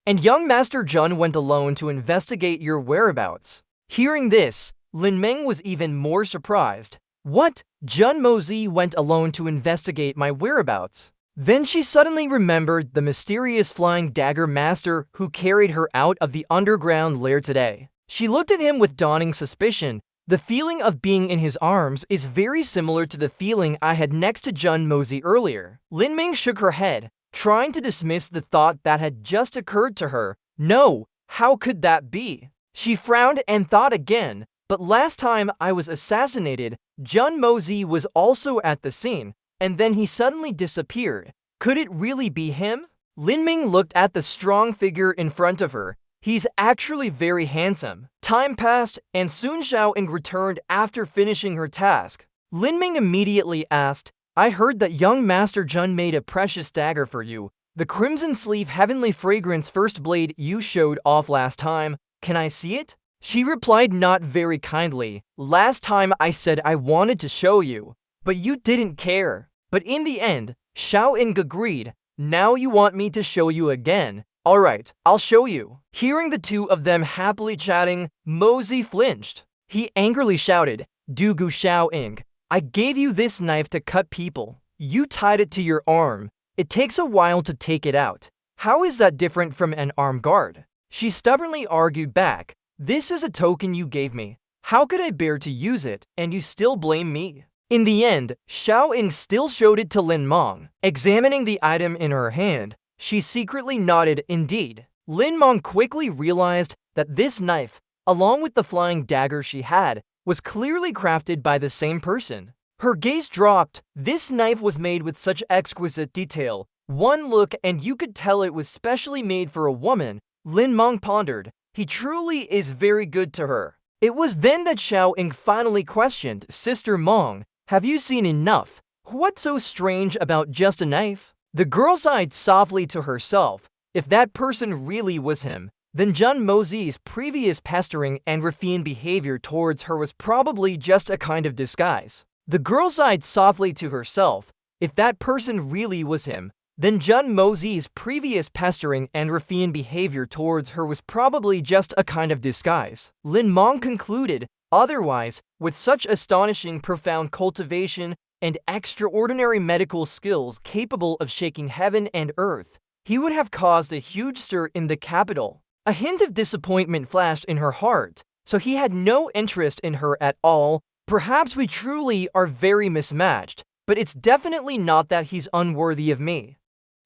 And young Master Jun went alone to investigate your whereabouts. Hearing this, Lin Meng was even more surprised. What? Jun Mozi went alone to investigate my whereabouts? Then she suddenly remembered the mysterious flying dagger master who carried her out of the underground lair today. She looked at him with dawning suspicion. The feeling of being in his arms is very similar to the feeling I had next to Jun Mozi earlier. Lin Meng shook her head, trying to dismiss the thought that had just occurred to her. No, how could that be? She frowned and thought again. But last time I was assassinated, Jun Mozi was also at the scene, and then he suddenly disappeared. Could it really be him? Lin Ming looked at the strong figure in front of her. He's actually very handsome. Time passed, and soon Xiao Ying returned after finishing her task. Lin Ming immediately asked, I heard that young Master Jun made a precious dagger for you. The crimson sleeve heavenly fragrance first blade you showed off last time. Can I see it? She replied not very kindly. Last time I said I wanted to show you, but you didn't care. But in the end, Xiao Ying agreed. Now you want me to show you again. Alright, I'll show you. Hearing the two of them happily chatting, Mosey flinched. He angrily shouted, Dugu Xiao Ying, I gave you this knife to cut people. You tied it to your arm. It takes a while to take it out. How is that different from an arm guard? She stubbornly argued back. This is a token you gave me. How could I bear to use it, and you still blame me? In the end, Xiao Ying still showed it to Lin Mong. Examining the item in her hand, she secretly nodded indeed. Lin Mong quickly realized that this knife, along with the flying dagger she had, was clearly crafted by the same person. Her gaze dropped. This knife was made with such exquisite detail. One look and you could tell it was specially made for a woman. Lin Mong pondered. He truly is very good to her. It was then that Xiao Ying finally questioned, Sister Mong, have you seen enough? What's so strange about just a knife? The girl sighed softly to herself. If that person really was him, then Jun Mosey's previous pestering and ruffian behavior towards her was probably just a kind of disguise. The girl sighed softly to herself. If that person really was him, then Jun Mosey's previous pestering and ruffian behavior towards her was probably just a kind of disguise. Lin Mong concluded, otherwise, with such astonishing profound cultivation and extraordinary medical skills capable of shaking heaven and earth, he would have caused a huge stir in the capital. A hint of disappointment flashed in her heart, so he had no interest in her at all. Perhaps we truly are very mismatched, but it's definitely not that he's unworthy of me,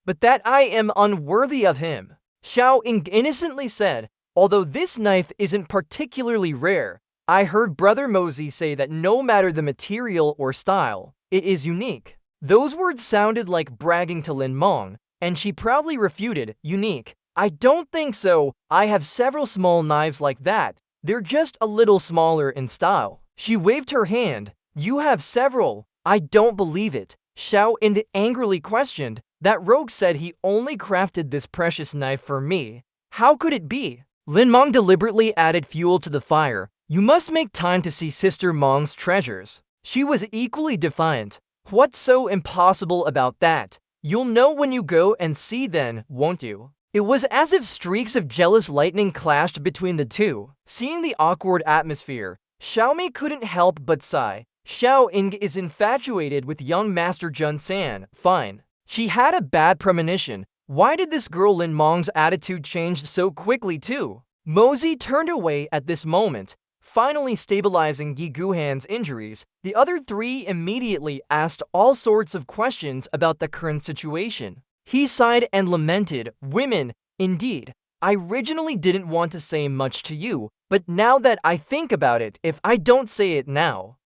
but that I am unworthy of him. Xiao Ying innocently said, although this knife isn't particularly rare, I heard Brother Mosey say that no matter the material or style, it is unique. Those words sounded like bragging to Lin Mong, and she proudly refuted, unique. I don't think so. I have several small knives like that. They're just a little smaller in style. She waved her hand. You have several. I don't believe it. Xiao Ying angrily questioned. That rogue said he only crafted this precious knife for me. How could it be? Lin Mong deliberately added fuel to the fire. You must make time to see Sister Mong's treasures. She was equally defiant. What's so impossible about that? You'll know when you go and see then, won't you? It was as if streaks of jealous lightning clashed between the two. Seeing the awkward atmosphere, Xiaomei couldn't help but sigh. Xiao Ying is infatuated with young Master Jun San. Fine. She had a bad premonition. Why did this girl Lin Mong's attitude change so quickly too? Mosey turned away at this moment. Finally stabilizing Yi Guhan's injuries, the other three immediately asked all sorts of questions about the current situation. He sighed and lamented, women, indeed. I originally didn't want to say much to you, but now that I think about it, if I don't say it now,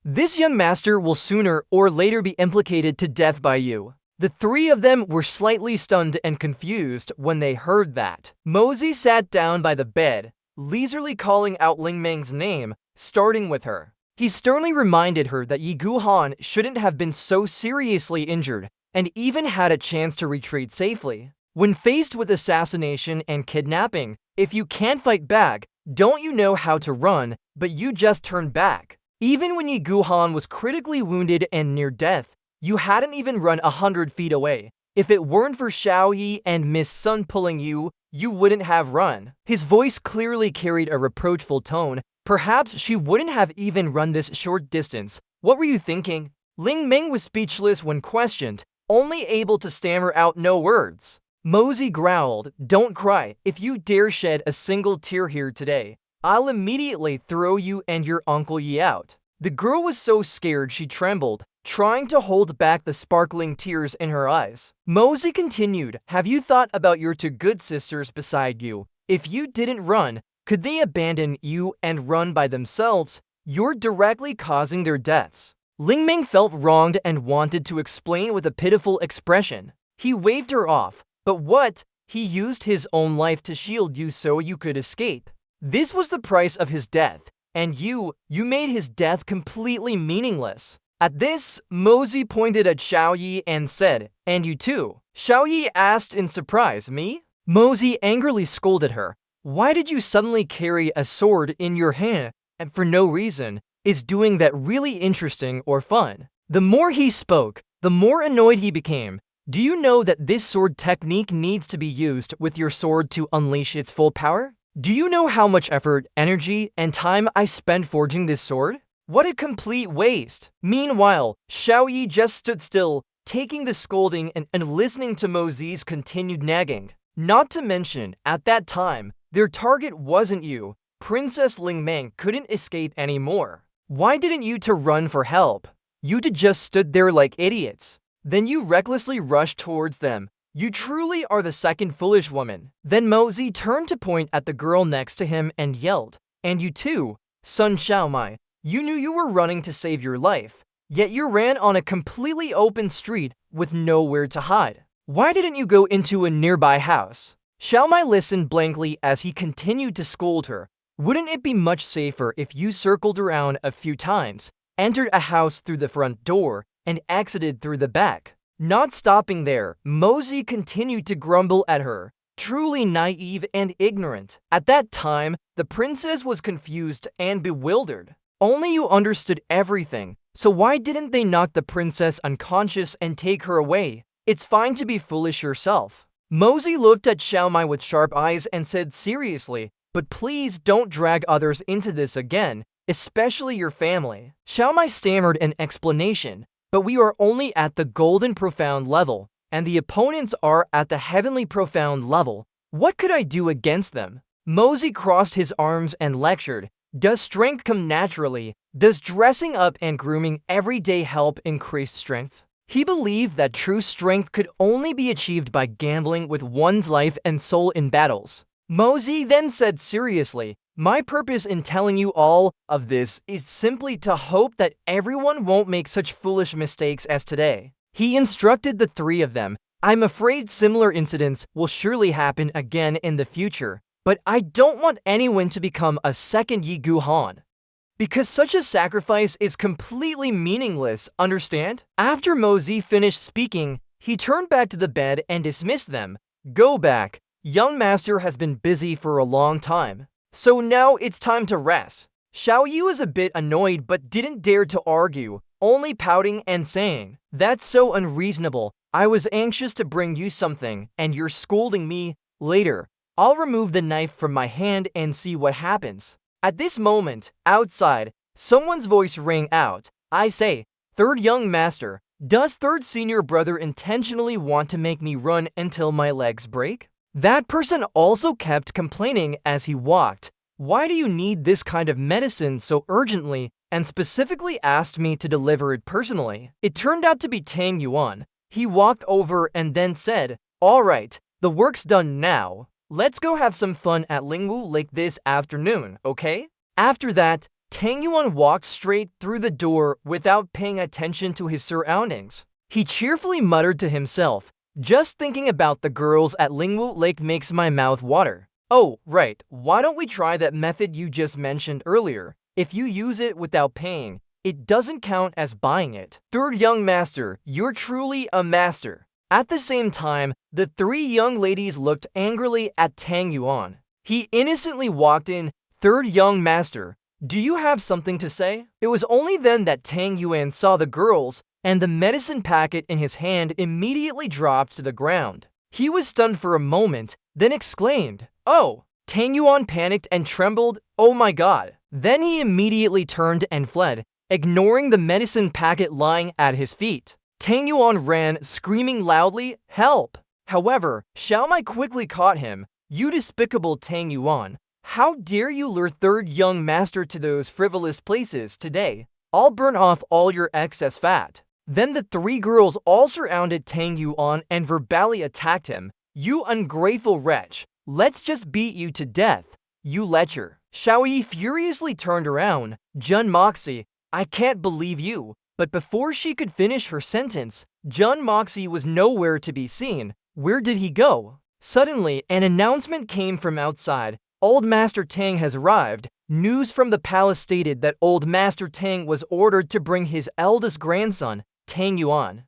this young master will sooner or later be implicated to death by you. The three of them were slightly stunned and confused when they heard that. Mosey sat down by the bed, leisurely calling out Ling Meng's name, starting with her. He sternly reminded her that Yi Guhan shouldn't have been so seriously injured, and even had a chance to retreat safely. When faced with assassination and kidnapping, if you can't fight back, don't you know how to run, but you just turn back. Even when Yi Guhan was critically wounded and near death, you hadn't even run 100 feet away. If it weren't for Xiao Yi and Miss Sun pulling you, you wouldn't have run. His voice clearly carried a reproachful tone. Perhaps she wouldn't have even run this short distance. What were you thinking? Ling Ming was speechless when questioned, only able to stammer out no words. Mosey growled, don't cry. If you dare shed a single tear here today, I'll immediately throw you and your Uncle Yi out. The girl was so scared she trembled, trying to hold back the sparkling tears in her eyes. Mosey continued, have you thought about your two good sisters beside you? If you didn't run, could they abandon you and run by themselves? You're directly causing their deaths. Ling Ming felt wronged and wanted to explain with a pitiful expression. He waved her off. But what? He used his own life to shield you so you could escape. This was the price of his death, and you made his death completely meaningless. At this, Mosey pointed at Xiao Yi and said, "And you too?" Xiao Yi asked in surprise, "Me?" Mosey angrily scolded her. "Why did you suddenly carry a sword in your hand, and for no reason? Is doing that really interesting or fun?" The more he spoke, the more annoyed he became. "Do you know that this sword technique needs to be used with your sword to unleash its full power? Do you know how much effort, energy, and time I spent forging this sword? What a complete waste!" Meanwhile, Xiao Yi just stood still, taking the scolding and listening to Mosey's continued nagging. Not to mention, at that time, their target wasn't you. Princess Ling Meng couldn't escape anymore. Why didn't you two run for help? You two just stood there like idiots. Then you recklessly rushed towards them. You truly are the second foolish woman. Then Mosey turned to point at the girl next to him and yelled, "And you too, Sun Xiaomai. You knew you were running to save your life, yet you ran on a completely open street with nowhere to hide. Why didn't you go into a nearby house?" Xiaomai listened blankly as he continued to scold her. "Wouldn't it be much safer if you circled around a few times, entered a house through the front door, and exited through the back?" Not stopping there, Mosey continued to grumble at her. Truly naive and ignorant. At that time, the princess was confused and bewildered. Only you understood everything, so why didn't they knock the princess unconscious and take her away? It's fine to be foolish yourself. Mosey looked at Xiaomai with sharp eyes and said seriously, "But please don't drag others into this again, especially your family." Xiaomai stammered an explanation, "But we are only at the golden profound level, and the opponents are at the heavenly profound level. What could I do against them?" Mosey crossed his arms and lectured, "Does strength come naturally? Does dressing up and grooming every day help increase strength?" He believed that true strength could only be achieved by gambling with one's life and soul in battles. Mosey then said seriously, "My purpose in telling you all of this is simply to hope that everyone won't make such foolish mistakes as today." He instructed the three of them, "I'm afraid similar incidents will surely happen again in the future, but I don't want anyone to become a second Yi Gu Han, because such a sacrifice is completely meaningless, understand?" After Mosey finished speaking, he turned back to the bed and dismissed them. "Go back. Young master has been busy for a long time, so now it's time to rest." Xiao Yi was a bit annoyed but didn't dare to argue, only pouting and saying, "That's so unreasonable. I was anxious to bring you something, and you're scolding me. Later, I'll remove the knife from my hand and see what happens." At this moment, outside, someone's voice rang out. "I say, third young master, does third senior brother intentionally want to make me run until my legs break?" That person also kept complaining as he walked. "Why do you need this kind of medicine so urgently, and specifically asked me to deliver it personally?" It turned out to be Tang Yuan. He walked over and then said, "All right, the work's done now. Let's go have some fun at Lingwu Lake this afternoon, okay?" After that, Tang Yuan walked straight through the door without paying attention to his surroundings. He cheerfully muttered to himself, "Just thinking about the girls at Lingwu Lake makes my mouth water. Oh, right, why don't we try that method you just mentioned earlier? If you use it without paying, it doesn't count as buying it." Third young master, you're truly a master. At the same time, the three young ladies looked angrily at Tang Yuan. He innocently walked in. "Third young master, do you have something to say?" It was only then that Tang Yuan saw the girls, and the medicine packet in his hand immediately dropped to the ground. He was stunned for a moment, then exclaimed, "Oh!" Tang Yuan panicked and trembled. "Oh my god!" Then he immediately turned and fled, ignoring the medicine packet lying at his feet. Tang Yuan ran, screaming loudly, "Help!" However, Xiaomai quickly caught him. "You despicable Tang Yuan! How dare you lure third young master to those frivolous places today? I'll burn off all your excess fat." Then the three girls all surrounded Tang Yuan and verbally attacked him. "You ungrateful wretch! Let's just beat you to death, you lecher." Xiao Yi furiously turned around. "Jun Moxie, I can't believe you." But before she could finish her sentence, Jun Moxie was nowhere to be seen. Where did he go? Suddenly, an announcement came from outside. Old Master Tang has arrived. News from the palace stated that Old Master Tang was ordered to bring his eldest grandson, Tang Yuan,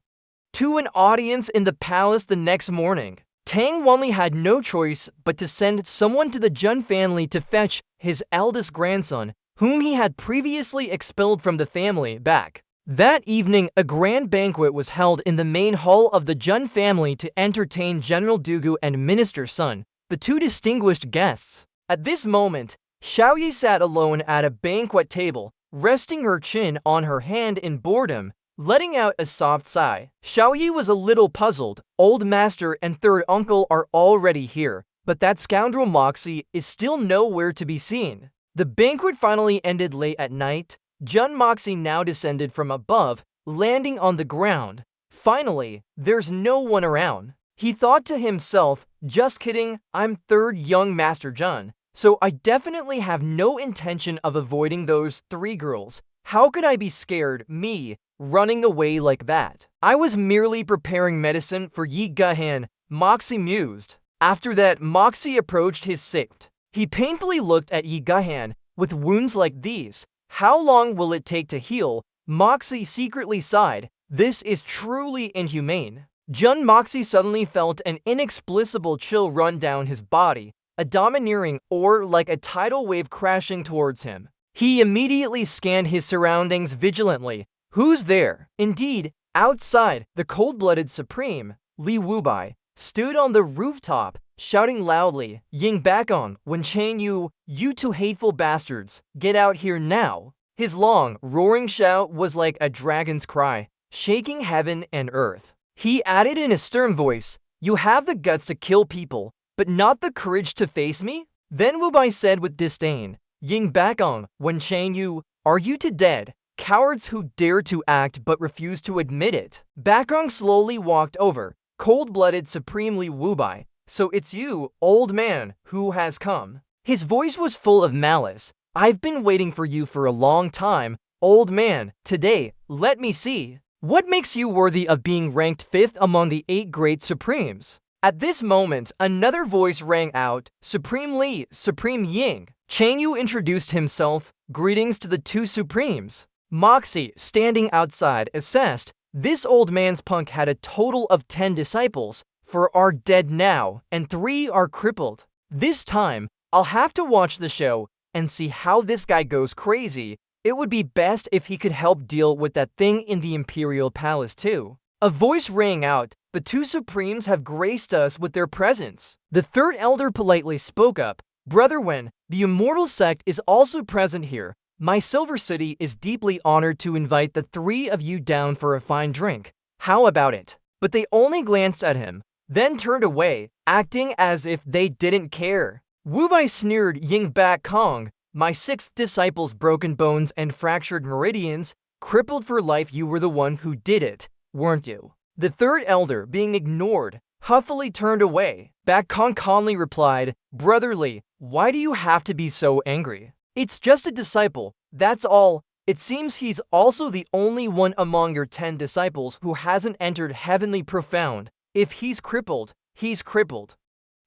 to an audience in the palace the next morning. Tang Wanli had no choice but to send someone to the Jun family to fetch his eldest grandson, whom he had previously expelled from the family, back. That evening, a grand banquet was held in the main hall of the Jun family to entertain General Dugu and Minister Sun, the two distinguished guests. At this moment, Xiaoyi sat alone at a banquet table, resting her chin on her hand in boredom, letting out a soft sigh. Xiaoyi was a little puzzled. Old Master and third uncle are already here, but that scoundrel Moxie is still nowhere to be seen. The banquet finally ended late at night. Jun Moxie now descended from above, landing on the ground. Finally, there's no one around. He thought to himself, just kidding, I'm third young Master Jun, so I definitely have no intention of avoiding those three girls. How could I be scared, me, running away like that? I was merely preparing medicine for Yi Gahan, Moxie mused. After that, Moxie approached his sick. He painfully looked at Yi Gahan. With wounds like these, how long will it take to heal? Moxie secretly sighed. This is truly inhumane. Jun Moxie suddenly felt an inexplicable chill run down his body, a domineering aura like a tidal wave crashing towards him. He immediately scanned his surroundings vigilantly. Who's there? Indeed, outside, the cold-blooded Supreme, Li Wubai, stood on the rooftop, shouting loudly, Ying back on, Wen Chang Yu, you two hateful bastards, get out here now. His long, roaring shout was like a dragon's cry, shaking heaven and earth. He added in a stern voice, you have the guts to kill people, but not the courage to face me? Then Wubai said with disdain, Ying back on, Wen Chang Yu, are you to dead? Cowards who dare to act but refuse to admit it. Bakong slowly walked over, cold-blooded Supremely Wubai. So it's you, old man, who has come. His voice was full of malice. I've been waiting for you for a long time, old man. Today, let me see. What makes you worthy of being ranked 5th among the 8 great Supremes? At this moment, another voice rang out, Supreme Li, Supreme Ying. Chang Yu introduced himself. Greetings to the two Supremes. Moxie, standing outside, assessed, this old man's punk had a total of 10 disciples. 4 are dead now, and 3 are crippled. This time, I'll have to watch the show and see how this guy goes crazy. It would be best if he could help deal with that thing in the Imperial Palace too. A voice rang out, the two Supremes have graced us with their presence. The third elder politely spoke up, Brother Wen, the immortal sect is also present here. My Silver City is deeply honored to invite the 3 of you down for a fine drink. How about it? But they only glanced at him, then turned away, acting as if they didn't care. Wubai sneered, Ying Bak Kong, my 6 disciples' broken bones and fractured meridians, crippled for life. You were the one who did it, weren't you? The third elder, being ignored, huffily turned away. Bak Kong calmly replied, Brotherly, why do you have to be so angry? It's just a disciple, that's all. It seems he's also the only one among your 10 disciples who hasn't entered Heavenly Profound. If he's crippled, he's crippled.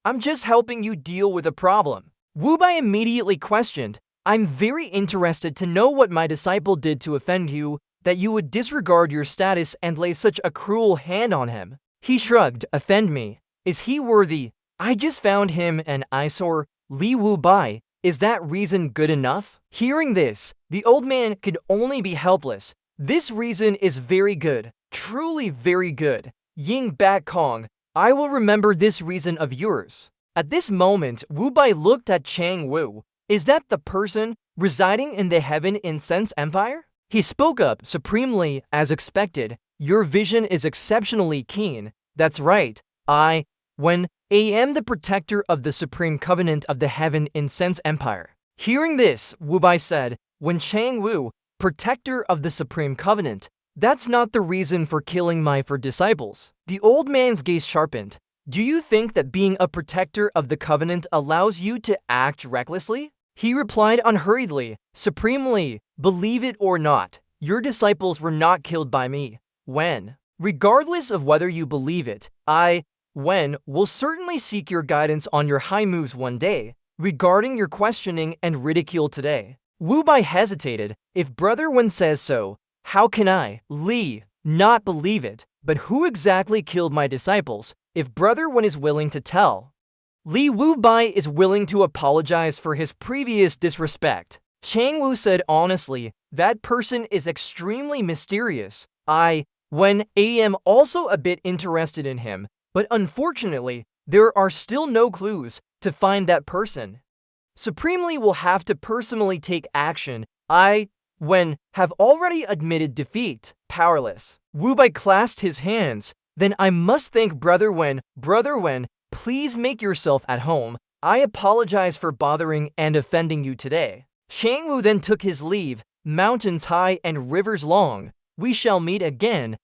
I'm just helping you deal with a problem. Wubai immediately questioned, I'm very interested to know what my disciple did to offend you, that you would disregard your status and lay such a cruel hand on him. He shrugged, offend me. Is he worthy? I just found him an eyesore. Li Wubai, is that reason good enough? Hearing this, the old man could only be helpless. This reason is very good, truly very good. Ying Bak Kong, I will remember this reason of yours. At this moment, Wubai looked at Chang Wu. Is that the person residing in the Heaven Incense Empire? He spoke up supremely, as expected. Your vision is exceptionally keen. That's right. I am the protector of the Supreme Covenant of the Heaven Incense Empire. Hearing this, Wubai said, When Chang Wu, protector of the Supreme Covenant, that's not the reason for killing my 4 disciples. The old man's gaze sharpened. Do you think that being a protector of the Covenant allows you to act recklessly? He replied unhurriedly, Supremely, believe it or not, your disciples were not killed by me. When? Regardless of whether you believe it, Wen will certainly seek your guidance on your high moves one day, regarding your questioning and ridicule today. Wu Bai hesitated. If Brother Wen says so, how can I, Li, not believe it? But who exactly killed my disciples, if Brother Wen is willing to tell? Li Wu Bai is willing to apologize for his previous disrespect. Chang Wu said honestly, that person is extremely mysterious. Wen am also a bit interested in him, but unfortunately, there are still no clues to find that person. Supremely will have to personally take action. Wen have already admitted defeat. Powerless. Wu Bai clasped his hands. Then I must thank Brother Wen. Brother Wen, please make yourself at home. I apologize for bothering and offending you today. Chang Wu then took his leave. Mountains high and rivers long. We shall meet again.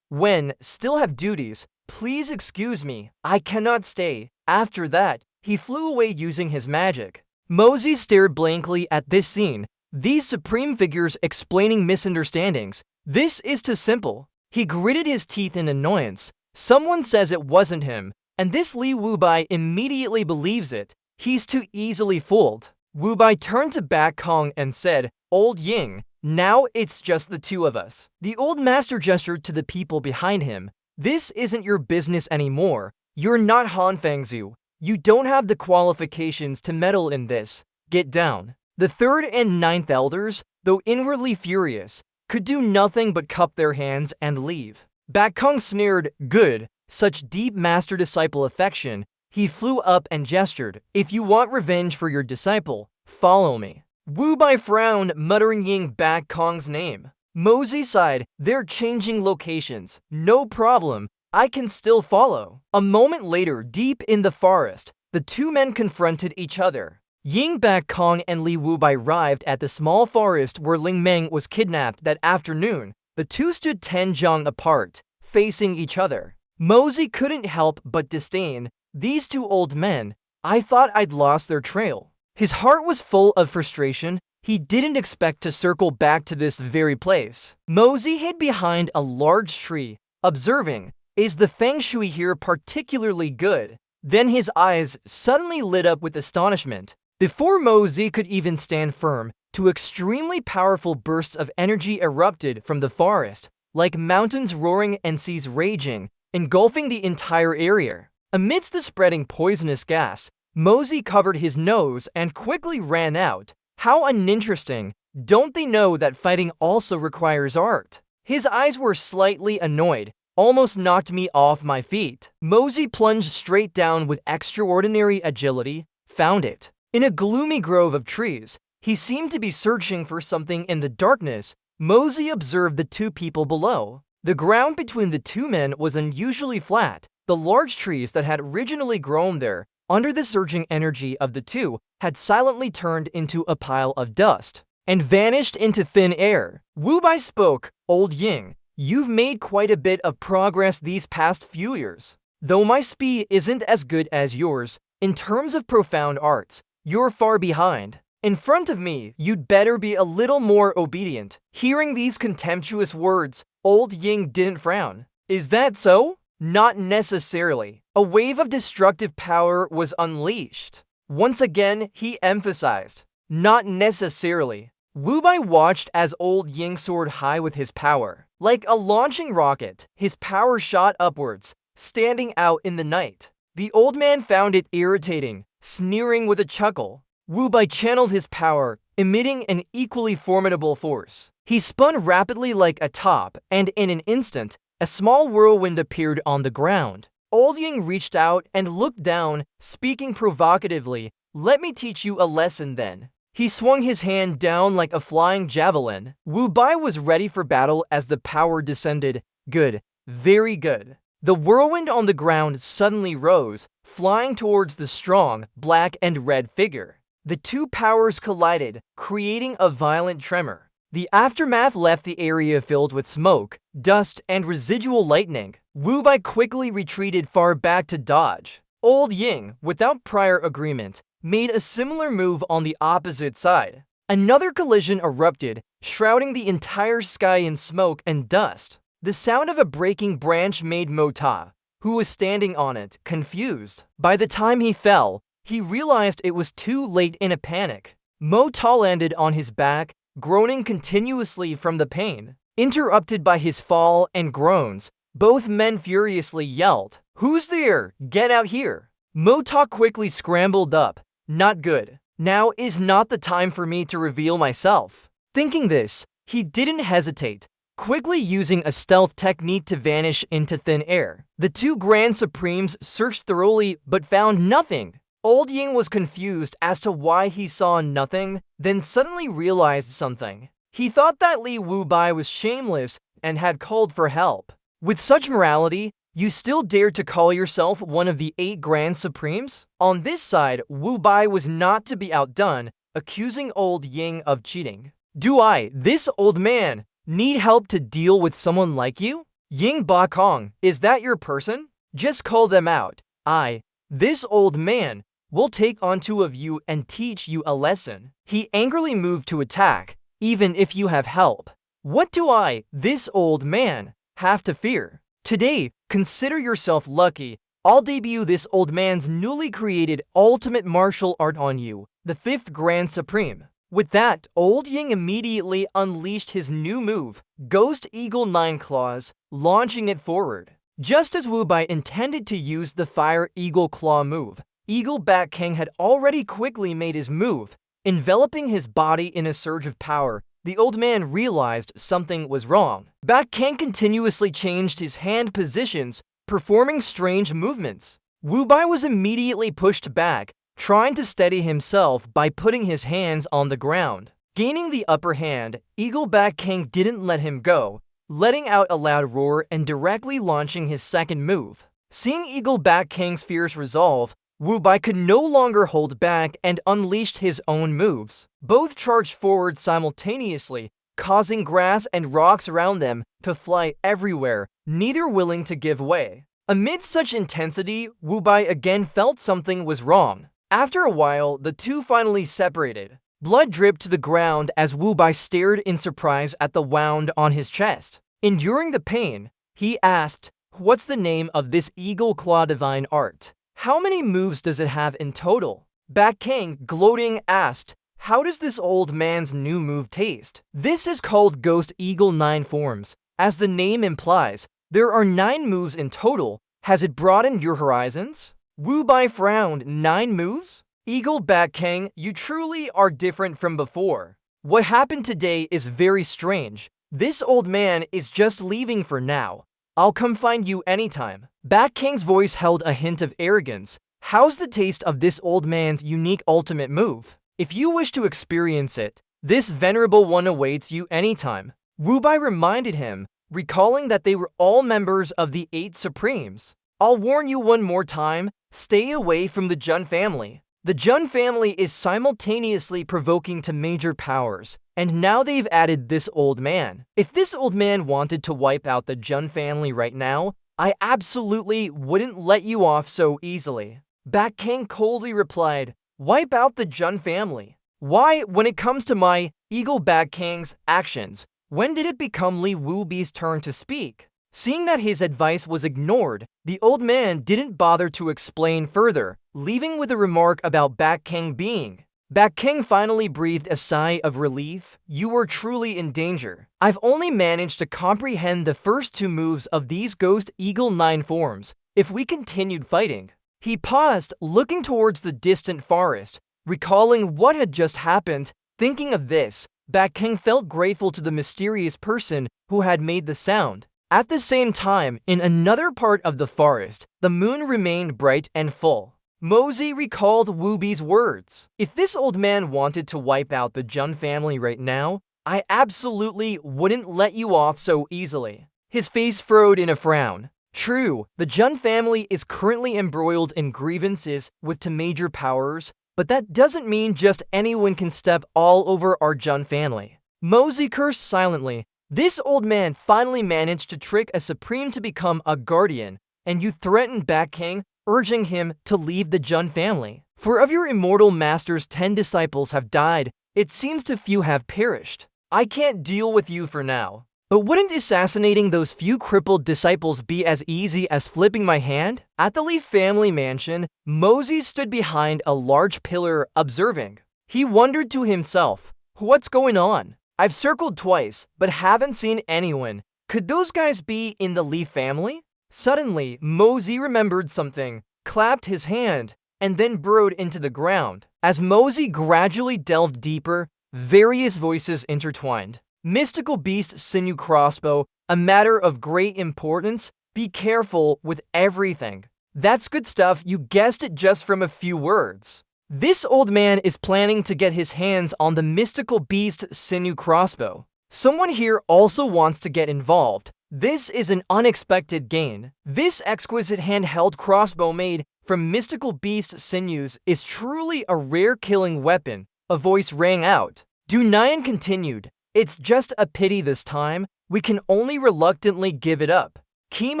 Wen still have duties. Please excuse me. I cannot stay. After that, he flew away using his magic. Mosey stared blankly at this scene. These supreme figures explaining misunderstandings. This is too simple. He gritted his teeth in annoyance. Someone says it wasn't him, and this Li Wu Bai immediately believes it. He's too easily fooled. Wu Bai turned to Back Kong and said, Old Ying, now it's just the two of us. The old master gestured to the people behind him. This isn't your business anymore. You're not Han Fangzhu. You don't have the qualifications to meddle in this. Get down. The third and ninth elders, though inwardly furious, could do nothing but cup their hands and leave. Back Kong sneered, good, such deep master-disciple affection. He flew up and gestured, if you want revenge for your disciple, follow me. Wu Bai frowned, muttering Ying Back Kong's name. Mosey sighed, they're changing locations. No problem, I can still follow. A moment later, deep in the forest, the two men confronted each other. Ying Back Kong and Li Wu Bai arrived at the small forest where Ling Meng was kidnapped that afternoon. The two stood 10 zhang apart, facing each other. Mosey couldn't help but disdain. These two old men, I thought I'd lost their trail. His heart was full of frustration. He didn't expect to circle back to this very place. Mosey hid behind a large tree, observing, is the feng shui here particularly good? Then his eyes suddenly lit up with astonishment. Before Mosey could even stand firm, two extremely powerful bursts of energy erupted from the forest, like mountains roaring and seas raging, engulfing the entire area. Amidst the spreading poisonous gas, Mosey covered his nose and quickly ran out. How uninteresting. Don't they know that fighting also requires art? His eyes were slightly annoyed. Almost knocked me off my feet. Mosey plunged straight down with extraordinary agility, found it. In a gloomy grove of trees, he seemed to be searching for something in the darkness. Mosey observed the two people below. The ground between the two men was unusually flat. The large trees that had originally grown there, under the surging energy of the two, had silently turned into a pile of dust and vanished into thin air. Wu Bai spoke, Old Ying, you've made quite a bit of progress these past few years. Though my speed isn't as good as yours, in terms of profound arts, you're far behind. In front of me, you'd better be a little more obedient. Hearing these contemptuous words, Old Ying didn't frown. Is that so? Not necessarily. A wave of destructive power was unleashed. Once again, he emphasized, not necessarily. Wu Bai watched as Old Ying soared high with his power. Like a launching rocket, his power shot upwards, standing out in the night. The old man found it irritating, sneering with a chuckle. Wu Bai channeled his power, emitting an equally formidable force. He spun rapidly like a top, and in an instant, a small whirlwind appeared on the ground. Old Ying reached out and looked down, speaking provocatively, let me teach you a lesson then. He swung his hand down like a flying javelin. Wu Bai was ready for battle as the power descended. Good, very good. The whirlwind on the ground suddenly rose, flying towards the strong, black and red figure. The two powers collided, creating a violent tremor. The aftermath left the area filled with smoke, dust, and residual lightning. Wu Bai quickly retreated far back to dodge. Old Ying, without prior agreement, made a similar move on the opposite side. Another collision erupted, shrouding the entire sky in smoke and dust. The sound of a breaking branch made Mo Ta, who was standing on it, confused. By the time he fell, he realized it was too late. In a panic, Mo Ta landed on his back, groaning continuously from the pain. Interrupted by his fall and groans, both men furiously yelled, "Who's there? Get out here!" Mo Ta quickly scrambled up. Not good. Now is not the time for me to reveal myself. Thinking this, he didn't hesitate, quickly using a stealth technique to vanish into thin air. The two Grand Supremes searched thoroughly but found nothing. Old Ying was confused as to why he saw nothing, then suddenly realized something. He thought that Li Wubai was shameless and had called for help. With such morality, you still dared to call yourself one of the 8 Grand Supremes? On this side, Wubai was not to be outdone, accusing Old Ying of cheating. Do I, this old man, need help to deal with someone like you? Ying Ba Kong, is that your person? Just call them out. I, this old man, will take on 2 of you and teach you a lesson. He angrily moved to attack, even if you have help. What do I, this old man, have to fear? Today, consider yourself lucky. I'll debut this old man's newly created ultimate martial art on you, the 5th Grand Supreme. With that, Old Ying immediately unleashed his new move, Ghost Eagle 9 Claws, launching it forward. Just as Wubai intended to use the Fire Eagle Claw move, Eagle Bat King had already quickly made his move. Enveloping his body in a surge of power, the old man realized something was wrong. Bat King continuously changed his hand positions, performing strange movements. Wubai was immediately pushed back, trying to steady himself by putting his hands on the ground. Gaining the upper hand, Eagle Bat King didn't let him go, letting out a loud roar and directly launching his second move. Seeing Eagle Bat King's fierce resolve, Wubai could no longer hold back and unleashed his own moves. Both charged forward simultaneously, causing grass and rocks around them to fly everywhere, neither willing to give way. Amid such intensity, Wubai again felt something was wrong. After a while, the two finally separated. Blood dripped to the ground as Wubai stared in surprise at the wound on his chest. Enduring the pain, he asked, "What's the name of this Eagle Claw divine art? How many moves does it have in total?" Bat King, gloating, asked, "How does this old man's new move taste?" "This is called Ghost Eagle 9 Forms. As the name implies, there are 9 moves in total. Has it broadened your horizons?" Wubai frowned. 9 moves? Eagle Bat King, you truly are different from before. What happened today is very strange. This old man is just leaving for now. I'll come find you anytime. Bat King's voice held a hint of arrogance. How's the taste of this old man's unique ultimate move? If you wish to experience it, this venerable one awaits you anytime. Wubai reminded him, recalling that they were all members of the 8 Supremes. I'll warn you one more time, stay away from the Jun family. The Jun family is simultaneously provoking to major powers, and now they've added this old man. If this old man wanted to wipe out the Jun family right now, I absolutely wouldn't let you off so easily. Bat King coldly replied, "Wipe out the Jun family? Why, when it comes to my Eagle Bat King's actions, when did it become Li Wubei's turn to speak?" Seeing that his advice was ignored, the old man didn't bother to explain further, leaving with a remark about Bat King being. Bat King finally breathed a sigh of relief. "You are truly in danger. I've only managed to comprehend the first 2 moves of these Ghost Eagle 9 forms. If we continued fighting..." He paused, looking towards the distant forest, recalling what had just happened. Thinking of this, Bat King felt grateful to the mysterious person who had made the sound. At the same time, in another part of the forest, the moon remained bright and full. Mosey recalled Wubei's words. If this old man wanted to wipe out the Jun family right now, I absolutely wouldn't let you off so easily. His face furrowed in a frown. True, the Jun family is currently embroiled in grievances with 2 major powers, but that doesn't mean just anyone can step all over our Jun family. Mosey cursed silently. This old man finally managed to trick a Supreme to become a guardian, and you threatened Bat King, urging him to leave the Jun family. For of your immortal master's 10 disciples have died, it seems too few have perished. I can't deal with you for now. But wouldn't assassinating those few crippled disciples be as easy as flipping my hand? At the Lee family mansion, Moses stood behind a large pillar observing. He wondered to himself, what's going on? I've circled twice, but haven't seen anyone. Could those guys be in the Lee family? Suddenly, Mosey remembered something, clapped his hand, and then burrowed into the ground. As Mosey gradually delved deeper, various voices intertwined. Mystical beast sinew crossbow, a matter of great importance. Be careful with everything. That's good stuff, you guessed it just from a few words. This old man is planning to get his hands on the mystical beast sinew crossbow. Someone here also wants to get involved. This is an unexpected gain. This exquisite handheld crossbow made from mystical beast sinews is truly a rare killing weapon, a voice rang out. Dunayan continued, it's just a pity this time, we can only reluctantly give it up. Kim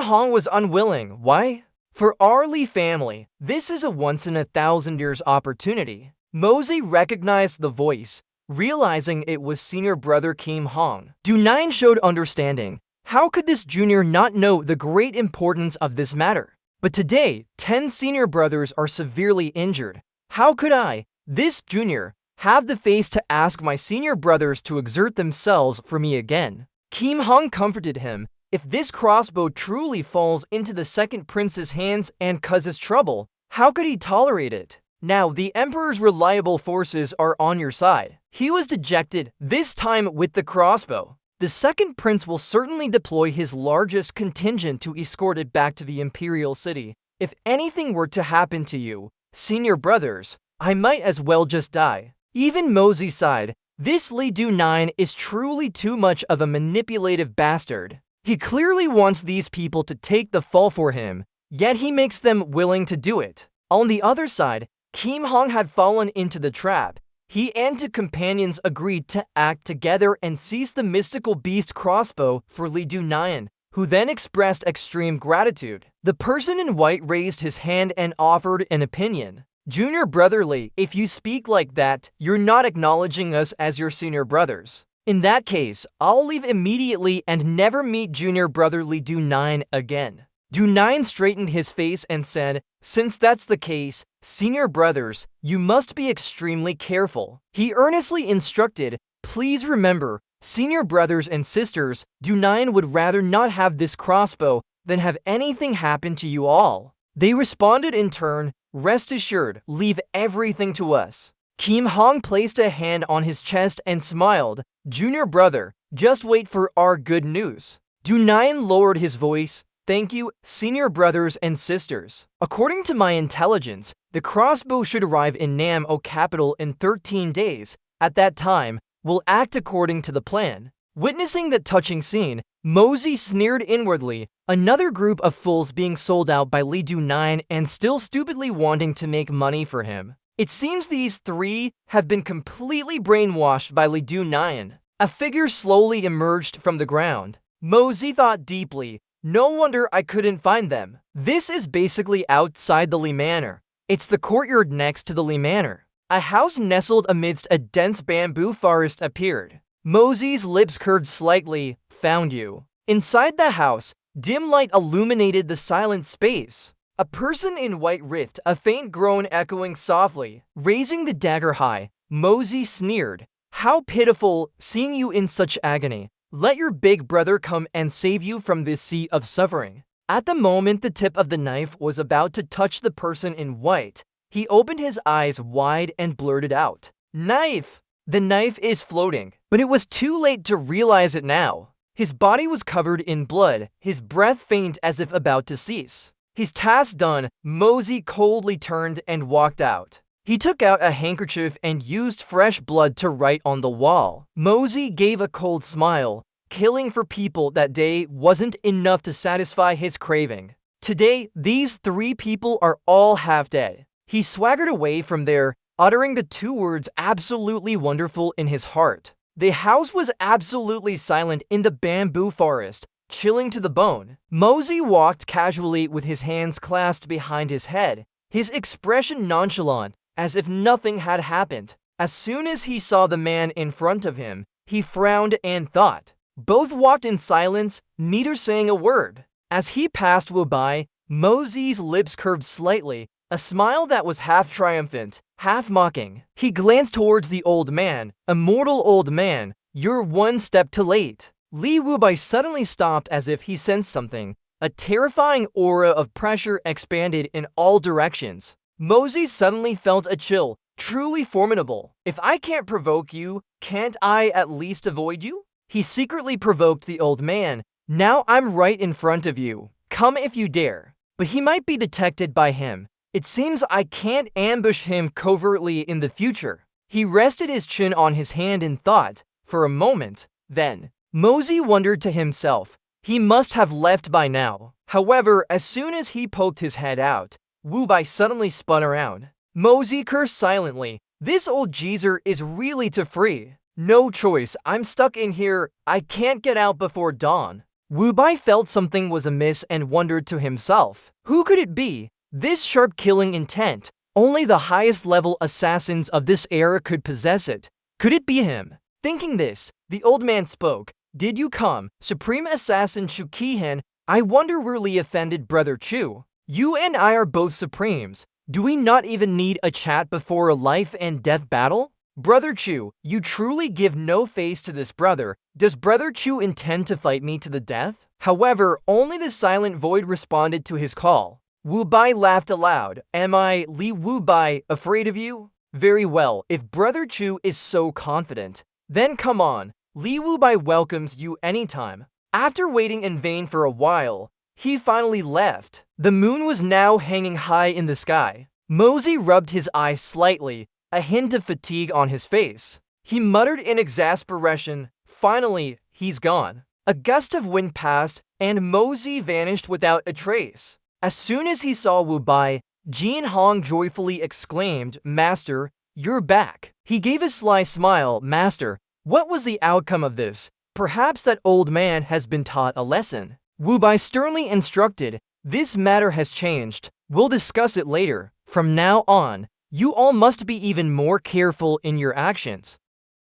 Hong was unwilling. Why? For our Lee family, this is a once-in-a-thousand-years opportunity. Mosey recognized the voice, realizing it was senior brother Kim Hong. Dunayan showed understanding. How could this junior not know the great importance of this matter? But today, 10 senior brothers are severely injured. How could I, this junior, have the face to ask my senior brothers to exert themselves for me again? Kim Hong comforted him. If this crossbow truly falls into the second prince's hands and causes trouble, how could he tolerate it? Now, the emperor's reliable forces are on your side. He was dejected, this time with the crossbow. The second prince will certainly deploy his largest contingent to escort it back to the imperial city. If anything were to happen to you, senior brothers, I might as well just die. Even Mosey sighed. This Lee Dunayan is truly too much of a manipulative bastard. He clearly wants these people to take the fall for him, yet he makes them willing to do it. On the other side, Kim Hong had fallen into the trap. He and two companions agreed to act together and seize the mystical beast crossbow for Lee Dunayan, who then expressed extreme gratitude. The person in white raised his hand and offered an opinion. Junior brother Lee, if you speak like that, you're not acknowledging us as your senior brothers. In that case, I'll leave immediately and never meet junior brother Lee Dunayan again. Dunayan straightened his face and said, since that's the case, senior brothers, you must be extremely careful. He earnestly instructed, please remember, senior brothers and sisters, Dunayan would rather not have this crossbow than have anything happen to you all. They responded in turn, rest assured, leave everything to us. Kim Hong placed a hand on his chest and smiled, junior brother, just wait for our good news. Dunayan lowered his voice, thank you, senior brothers and sisters. According to my intelligence, the crossbow should arrive in Nam-o capital in 13 days. At that time, we'll act according to the plan. Witnessing the touching scene, Mosey sneered inwardly, another group of fools being sold out by Lee Dunayan and still stupidly wanting to make money for him. It seems these three have been completely brainwashed by Lee Dunayan. A figure slowly emerged from the ground. Mosey thought deeply, no wonder I couldn't find them. This is basically outside the Lee Manor. It's the courtyard next to the Lee Manor. A house nestled amidst a dense bamboo forest appeared. Mosey's lips curved slightly, found you. Inside the house, dim light illuminated the silent space. A person in white rift, a faint groan echoing softly. Raising the dagger high, Mosey sneered, how pitiful, seeing you in such agony. Let your big brother come and save you from this sea of suffering. At the moment the tip of the knife was about to touch the person in white, he opened his eyes wide and blurted out, knife! The knife is floating. But it was too late to realize it now. His body was covered in blood, his breath faint as if about to cease. His task done, Mosey coldly turned and walked out. He took out a handkerchief and used fresh blood to write on the wall. Mosey gave a cold smile. Killing for people that day wasn't enough to satisfy his craving. Today, these three people are all half dead. He swaggered away from there, uttering the two words absolutely wonderful in his heart. The house was absolutely silent in the bamboo forest, chilling to the bone. Mosey walked casually with his hands clasped behind his head, his expression nonchalant, as if nothing had happened. As soon as he saw the man in front of him, he frowned and thought, Both walked in silence, neither saying a word. As he passed Wu Bai, Mozi's lips curved slightly, a smile that was half triumphant, half mocking. He glanced towards the old man. Immortal old man, you're one step too late. Li Wubai suddenly stopped as if he sensed something. A terrifying aura of pressure expanded in all directions. Mozi suddenly felt a chill, truly formidable. If I can't provoke you, can't I at least avoid you? He secretly provoked the old man. Now I'm right in front of you. Come if you dare. But he might be detected by him. It seems I can't ambush him covertly in the future. He rested his chin on his hand in thought for a moment. Then, Mozi wondered to himself, he must have left by now. However, as soon as he poked his head out, Wu Bai suddenly spun around. Mozi cursed silently. This old geezer is really too free. No choice, I'm stuck in here. I can't get out before dawn. Wu Bai felt something was amiss and wondered to himself, who could it be? This sharp killing intent, only the highest level assassins of this era could possess it. Could it be him? Thinking this, the old man spoke. Did you come, Supreme Assassin Chu Qihan? I wonder really offended Brother Chu. You and I are both Supremes. Do we not even need a chat before a life and death battle? Brother Chu, you truly give no face to this brother. Does Brother Chu intend to fight me to the death? However, only the silent void responded to his call. Wu Bai laughed aloud. Am I, Li Wu Bai, afraid of you? Very well, if Brother Chu is so confident. Then come on, Li Wu Bai welcomes you anytime. After waiting in vain for a while, he finally left. The moon was now hanging high in the sky. Mozi rubbed his eyes slightly, a hint of fatigue on his face. He muttered in exasperation, finally, he's gone. A gust of wind passed, and Mozi vanished without a trace. As soon as he saw Wu Bai, Jian Hong joyfully exclaimed, Master, you're back. He gave a sly smile. Master, what was the outcome of this? Perhaps that old man has been taught a lesson. Wu Bai sternly instructed, this matter has changed. We'll discuss it later. From now on, you all must be even more careful in your actions.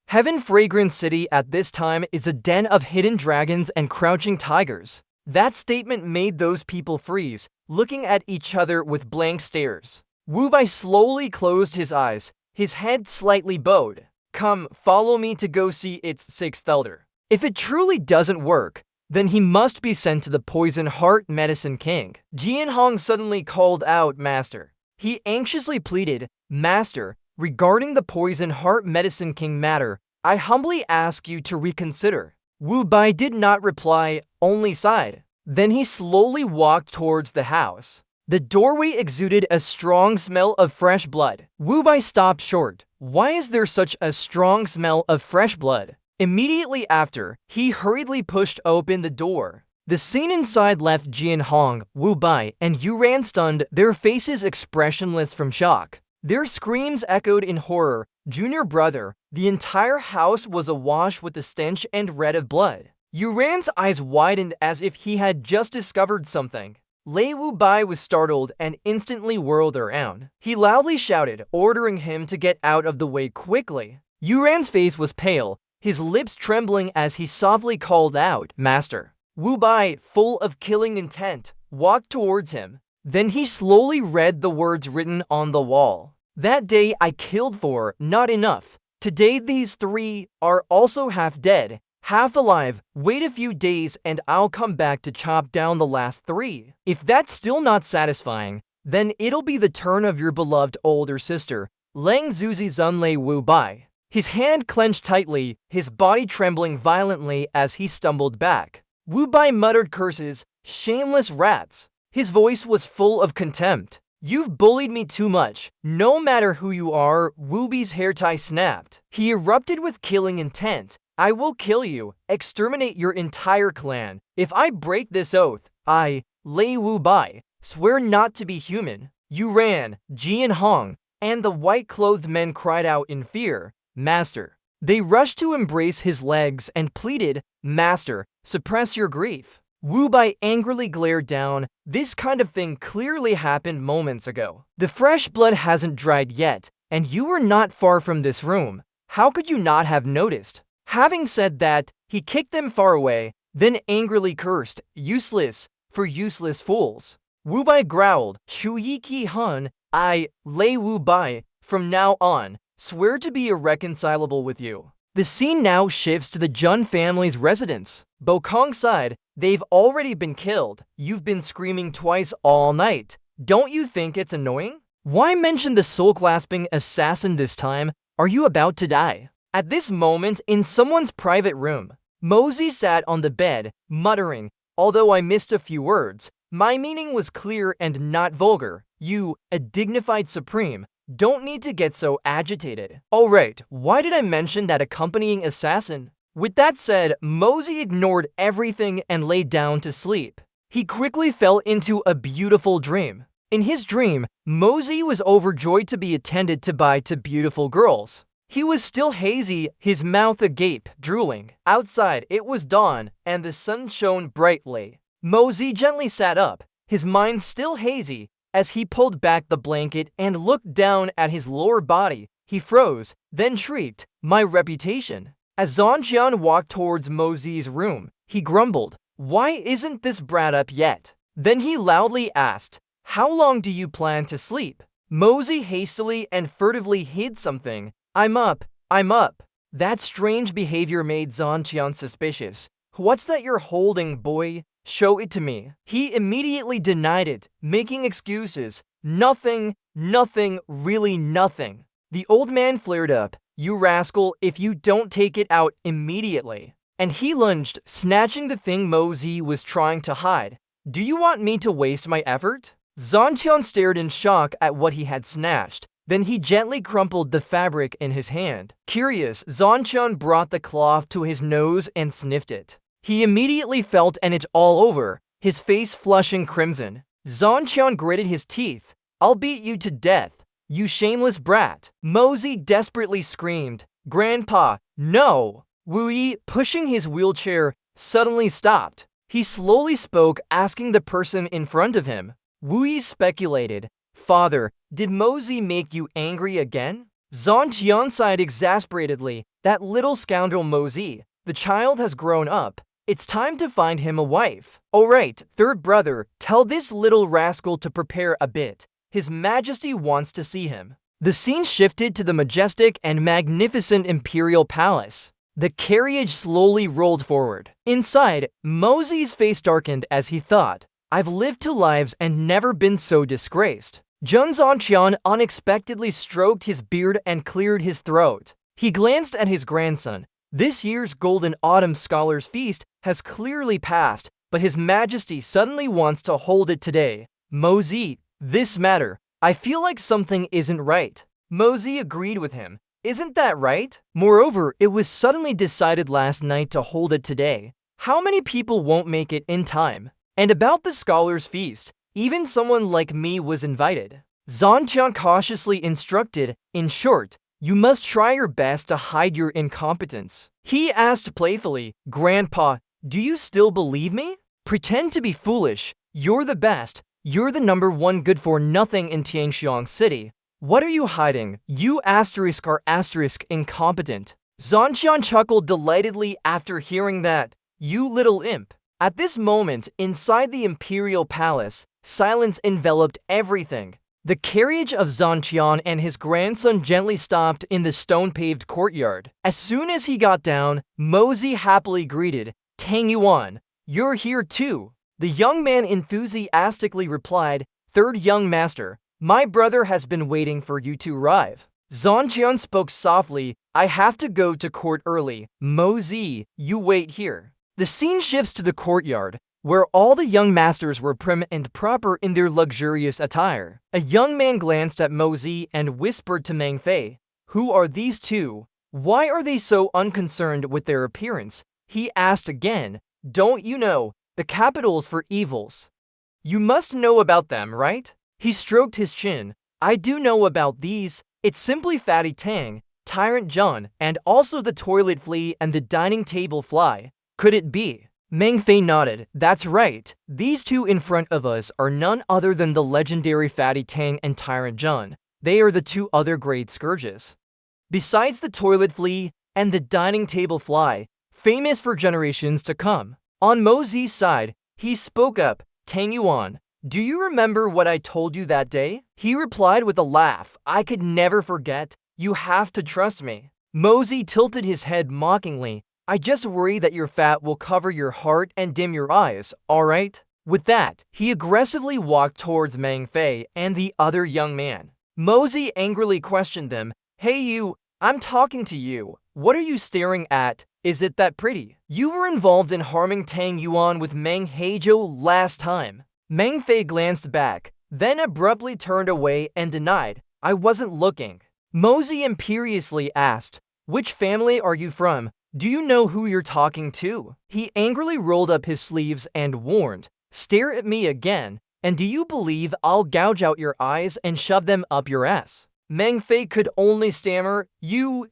Heaven Fragrance City at this time is a den of hidden dragons and crouching tigers. That statement made those people freeze, looking at each other with blank stares. Wu Bai slowly closed his eyes, his head slightly bowed. Come, follow me to go see its sixth elder. If it truly doesn't work, then he must be sent to the Poison Heart Medicine King. Jian Hong suddenly called out, Master. He anxiously pleaded, Master, regarding the Poison Heart Medicine King matter, I humbly ask you to reconsider. Wu Bai did not reply, only sighed. Then he slowly walked towards the house. The doorway exuded a strong smell of fresh blood. Wu Bai stopped short. Why is there such a strong smell of fresh blood? Immediately after, he hurriedly pushed open the door. The scene inside left Jian Hong, Wu Bai, and Yuran stunned, their faces expressionless from shock. Their screams echoed in horror. Junior brother, the entire house was awash with the stench and red of blood. Yuran's eyes widened as if he had just discovered something. Lei Wu Bai was startled and instantly whirled around. He loudly shouted, ordering him to get out of the way quickly. Yuran's face was pale, his lips trembling as he softly called out, Master. Wu Bai, full of killing intent, walked towards him. Then he slowly read the words written on the wall. That day I killed 4, not enough. Today these 3 are also half dead, half alive. Wait a few days and I'll come back to chop down the last 3. If that's still not satisfying, then it'll be the turn of your beloved older sister, Lang Zuzi Zunlei Wu Bai. His hand clenched tightly, his body trembling violently as he stumbled back. Wu Bai muttered curses, shameless rats. His voice was full of contempt. You've bullied me too much. No matter who you are, Wu Bai's hair tie snapped. He erupted with killing intent. I will kill you, exterminate your entire clan. If I break this oath, I, Lei Wu Bai, swear not to be human. Yuran, Jian Hong, and the white-clothed men cried out in fear, Master. They rushed to embrace his legs and pleaded, Master, suppress your grief. Wu Bai angrily glared down. This kind of thing clearly happened moments ago. The fresh blood hasn't dried yet, and you were not far from this room. How could you not have noticed? Having said that, he kicked them far away, then angrily cursed, "Useless, for useless fools." Wu Bai growled, "Shu Yi Ki Hun, I, Lei Wu Bai, from now on, swear to be irreconcilable with you." The scene now shifts to the Jun family's residence. Bokong sighed, "They've already been killed. You've been screaming twice all night. Don't you think it's annoying? Why mention the soul-clasping assassin this time? Are you about to die?" At this moment, in someone's private room, Mosey sat on the bed, muttering, "Although I missed a few words, my meaning was clear and not vulgar. You, a dignified supreme, don't need to get so agitated." Alright, why did I mention that accompanying assassin? With that said, Mosey ignored everything and lay down to sleep. He quickly fell into a beautiful dream. In his dream, Mosey was overjoyed to be attended to by two beautiful girls. He was still hazy, his mouth agape, drooling. Outside, it was dawn, and the sun shone brightly. Mosey gently sat up, his mind still hazy. As he pulled back the blanket and looked down at his lower body, he froze, then shrieked, "My reputation." As Zhangqian walked towards Mosey's room, he grumbled, "Why isn't this brat up yet?" Then he loudly asked, "How long do you plan to sleep?" Mosey hastily and furtively hid something. I'm up. That strange behavior made Zhangqian suspicious. "What's that you're holding, boy? Show it to me." He immediately denied it, making excuses. Nothing, really nothing. The old man flared up, "You rascal, if you don't take it out immediately." And he lunged, snatching the thing Mosey was trying to hide. "Do you want me to waste my effort?" Zhangqian stared in shock at what he had snatched. Then he gently crumpled the fabric in his hand. Curious, Zhangqian brought the cloth to his nose and sniffed it. He immediately felt an itch all over, his face flushing crimson. Zhangqian gritted his teeth. "I'll beat you to death, you shameless brat." Mosey desperately screamed, "Grandpa, no!" Wu Yi, pushing his wheelchair, suddenly stopped. He slowly spoke, asking the person in front of him. Wu Yi speculated, "Father, did Mosey make you angry again?" Zhangqian sighed exasperatedly. "That little scoundrel Mosey. The child has grown up. It's time to find him a wife." "Alright, third brother, tell this little rascal to prepare a bit. His Majesty wants to see him." The scene shifted to the majestic and magnificent imperial palace. The carriage slowly rolled forward. Inside, Mosey's face darkened as he thought, "I've lived two lives and never been so disgraced." Jun Zhangqian unexpectedly stroked his beard and cleared his throat. He glanced at his grandson. This year's Golden Autumn Scholars Feast has clearly passed, but His Majesty suddenly wants to hold it today. "Mosey, this matter. I feel like something isn't right." Mosey agreed with him. "Isn't that right? Moreover, it was suddenly decided last night to hold it today. How many people won't make it in time? And about the Scholars Feast, even someone like me was invited." Zhangqian cautiously instructed, "In short, you must try your best to hide your incompetence." He asked playfully, "Grandpa, do you still believe me? Pretend to be foolish. You're the best. You're the #1 good-for-nothing in Tianxiang City. What are you hiding? You *** incompetent." Zhangqian chuckled delightedly after hearing that. "You little imp." At this moment, inside the imperial palace, silence enveloped everything. The carriage of Zhangqian and his grandson gently stopped in the stone-paved courtyard. As soon as he got down, Mosey happily greeted, "Tang Yuan, you're here too." The young man enthusiastically replied, "Third young master, my brother has been waiting for you to arrive." Zhangqian spoke softly, "I have to go to court early. Mosey, you wait here." The scene shifts to the courtyard, where all the young masters were prim and proper in their luxurious attire. A young man glanced at Mosey and whispered to Meng Fei, "Who are these two? Why are they so unconcerned with their appearance?" He asked again, "Don't you know, the capitals for evils? You must know about them, right?" He stroked his chin. "I do know about these. It's simply Fatty Tang, Tyrant Jun, and also the toilet flea and the dining table fly. Could it be?" Meng Fei nodded. "That's right. These two in front of us are none other than the legendary Fatty Tang and Tyrant Jun. They are the two other great scourges. Besides the toilet flea, and the dining table fly, famous for generations to come. On Mozi's side, he spoke up, Tang Yuan, do you remember what I told you that day? He replied with a laugh, I could never forget. You have to trust me. Mozi tilted his head mockingly. I just worry that your fat will cover your heart and dim your eyes, alright? With that, he aggressively walked towards Meng Fei and the other young man. Mozi angrily questioned them, Hey you, I'm talking to you. What are you staring at? Is it that pretty? You were involved in harming Tang Yuan with Meng Heizhou last time. Meng Fei glanced back, then abruptly turned away and denied, I wasn't looking. Mozi imperiously asked, Which family are you from? Do you know who you're talking to? He angrily rolled up his sleeves and warned, Stare at me again, and do you believe I'll gouge out your eyes and shove them up your ass? Meng Fei could only stammer, You.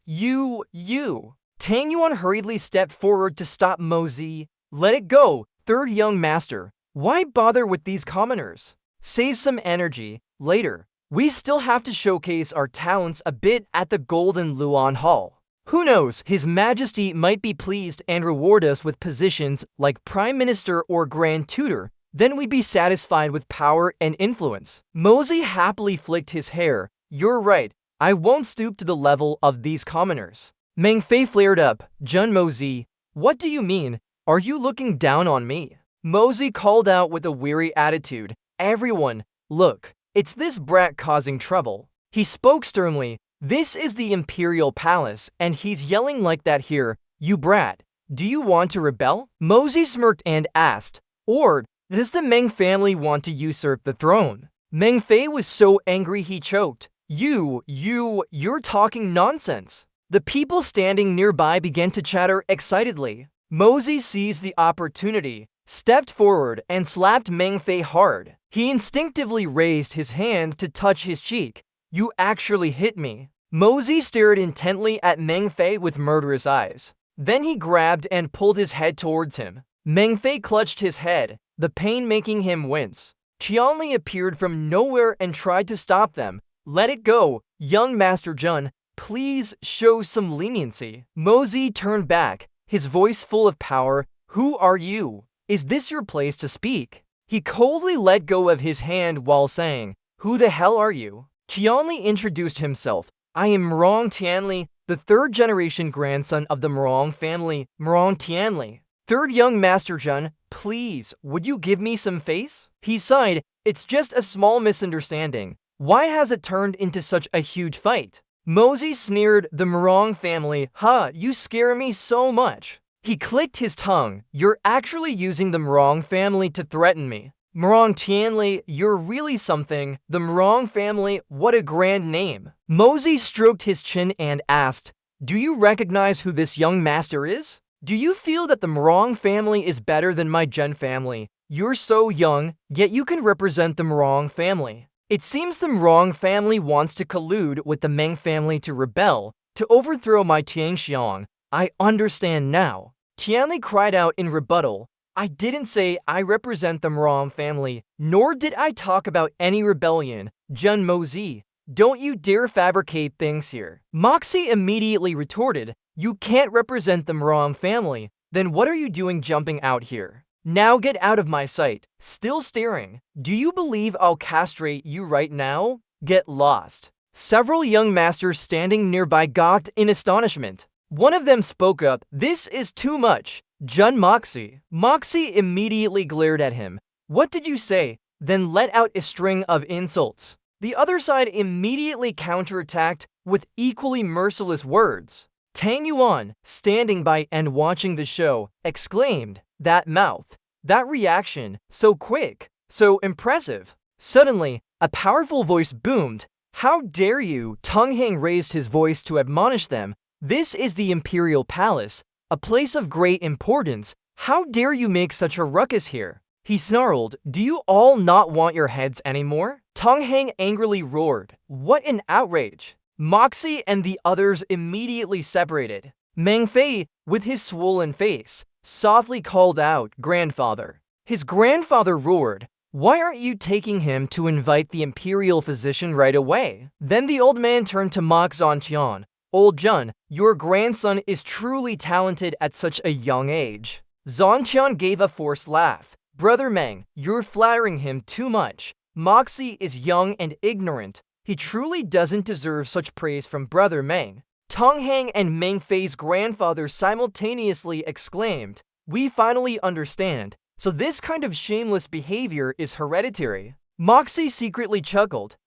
Tang Yuan hurriedly stepped forward to stop Mozi. Let it go, third young master. Why bother with these commoners? Save some energy. Later, we still have to showcase our talents a bit at the Golden Luan Hall. Who knows, His Majesty might be pleased and reward us with positions like Prime Minister or Grand Tutor. Then we'd be satisfied with power and influence. Mozi happily flicked his hair. You're right, I won't stoop to the level of these commoners. Meng Fei flared up. Jun Mozi, what do you mean? Are you looking down on me? Mozi called out with a weary attitude. Everyone, look, it's this brat causing trouble. He spoke sternly. This is the Imperial Palace, and he's yelling like that here. You brat, do you want to rebel? Mozi smirked and asked, Or does the Meng family want to usurp the throne? Meng Fei was so angry he choked. You're talking nonsense. The people standing nearby began to chatter excitedly. Mozi seized the opportunity, stepped forward, and slapped Meng Fei hard. He instinctively raised his hand to touch his cheek. You actually hit me. Mozi stared intently at Meng Fei with murderous eyes. Then he grabbed and pulled his head towards him. Meng Fei clutched his head, the pain making him wince. Qianli appeared from nowhere and tried to stop them. Let it go, young Master Jun. Please show some leniency. Mozi turned back, his voice full of power. Who are you? Is this your place to speak? He coldly let go of his hand while saying, Who the hell are you? Qianli introduced himself. I am Mrong Tianli, the third-generation grandson of the Mrong family, Mrong Tianli. Third young Master Jun, please, would you give me some face? He sighed. It's just a small misunderstanding. Why has it turned into such a huge fight? Mozi sneered, the Mrong family, you scare me so much. He clicked his tongue. You're actually using the Mrong family to threaten me. Mrong Tianli, you're really something. The Mrong family, what a grand name. Mozi stroked his chin and asked, Do you recognize who this young master is? Do you feel that the Mrong family is better than my Jun family? You're so young, yet you can represent the Mrong family. It seems the Mrong family wants to collude with the Meng family to rebel, to overthrow my Tianxiang. I understand now. Tianli cried out in rebuttal. I didn't say I represent the Mrong family, nor did I talk about any rebellion. Jun Mozi, don't you dare fabricate things here. Moxie immediately retorted, You can't represent the Mrong family. Then what are you doing jumping out here? Now get out of my sight. Still staring. Do you believe I'll castrate you right now? Get lost. Several young masters standing nearby gawked in astonishment. One of them spoke up, This is too much. Jun Moxie. Moxie immediately glared at him. What did you say? Then let out a string of insults. The other side immediately counterattacked with equally merciless words. Tang Yuan, standing by and watching the show, exclaimed, That mouth, that reaction, so quick, so impressive. Suddenly, a powerful voice boomed. How dare you? Tong Heng raised his voice to admonish them. This is the Imperial Palace, a place of great importance. How dare you make such a ruckus here? He snarled, Do you all not want your heads anymore? Tong Heng angrily roared. What an outrage! Moxie and the others immediately separated. Meng Fei, with his swollen face, softly called out, Grandfather. His grandfather roared, Why aren't you taking him to invite the imperial physician right away? Then the old man turned to Mock Zhantian. Old Jun, your grandson is truly talented at such a young age. Zontian gave a forced laugh. Brother Meng, you're flattering him too much. Moxie is young and ignorant. He truly doesn't deserve such praise from Brother Meng. Tong Hang and Meng Fei's grandfather simultaneously exclaimed, "We finally understand. So this kind of shameless behavior is hereditary." Moxie secretly chuckled.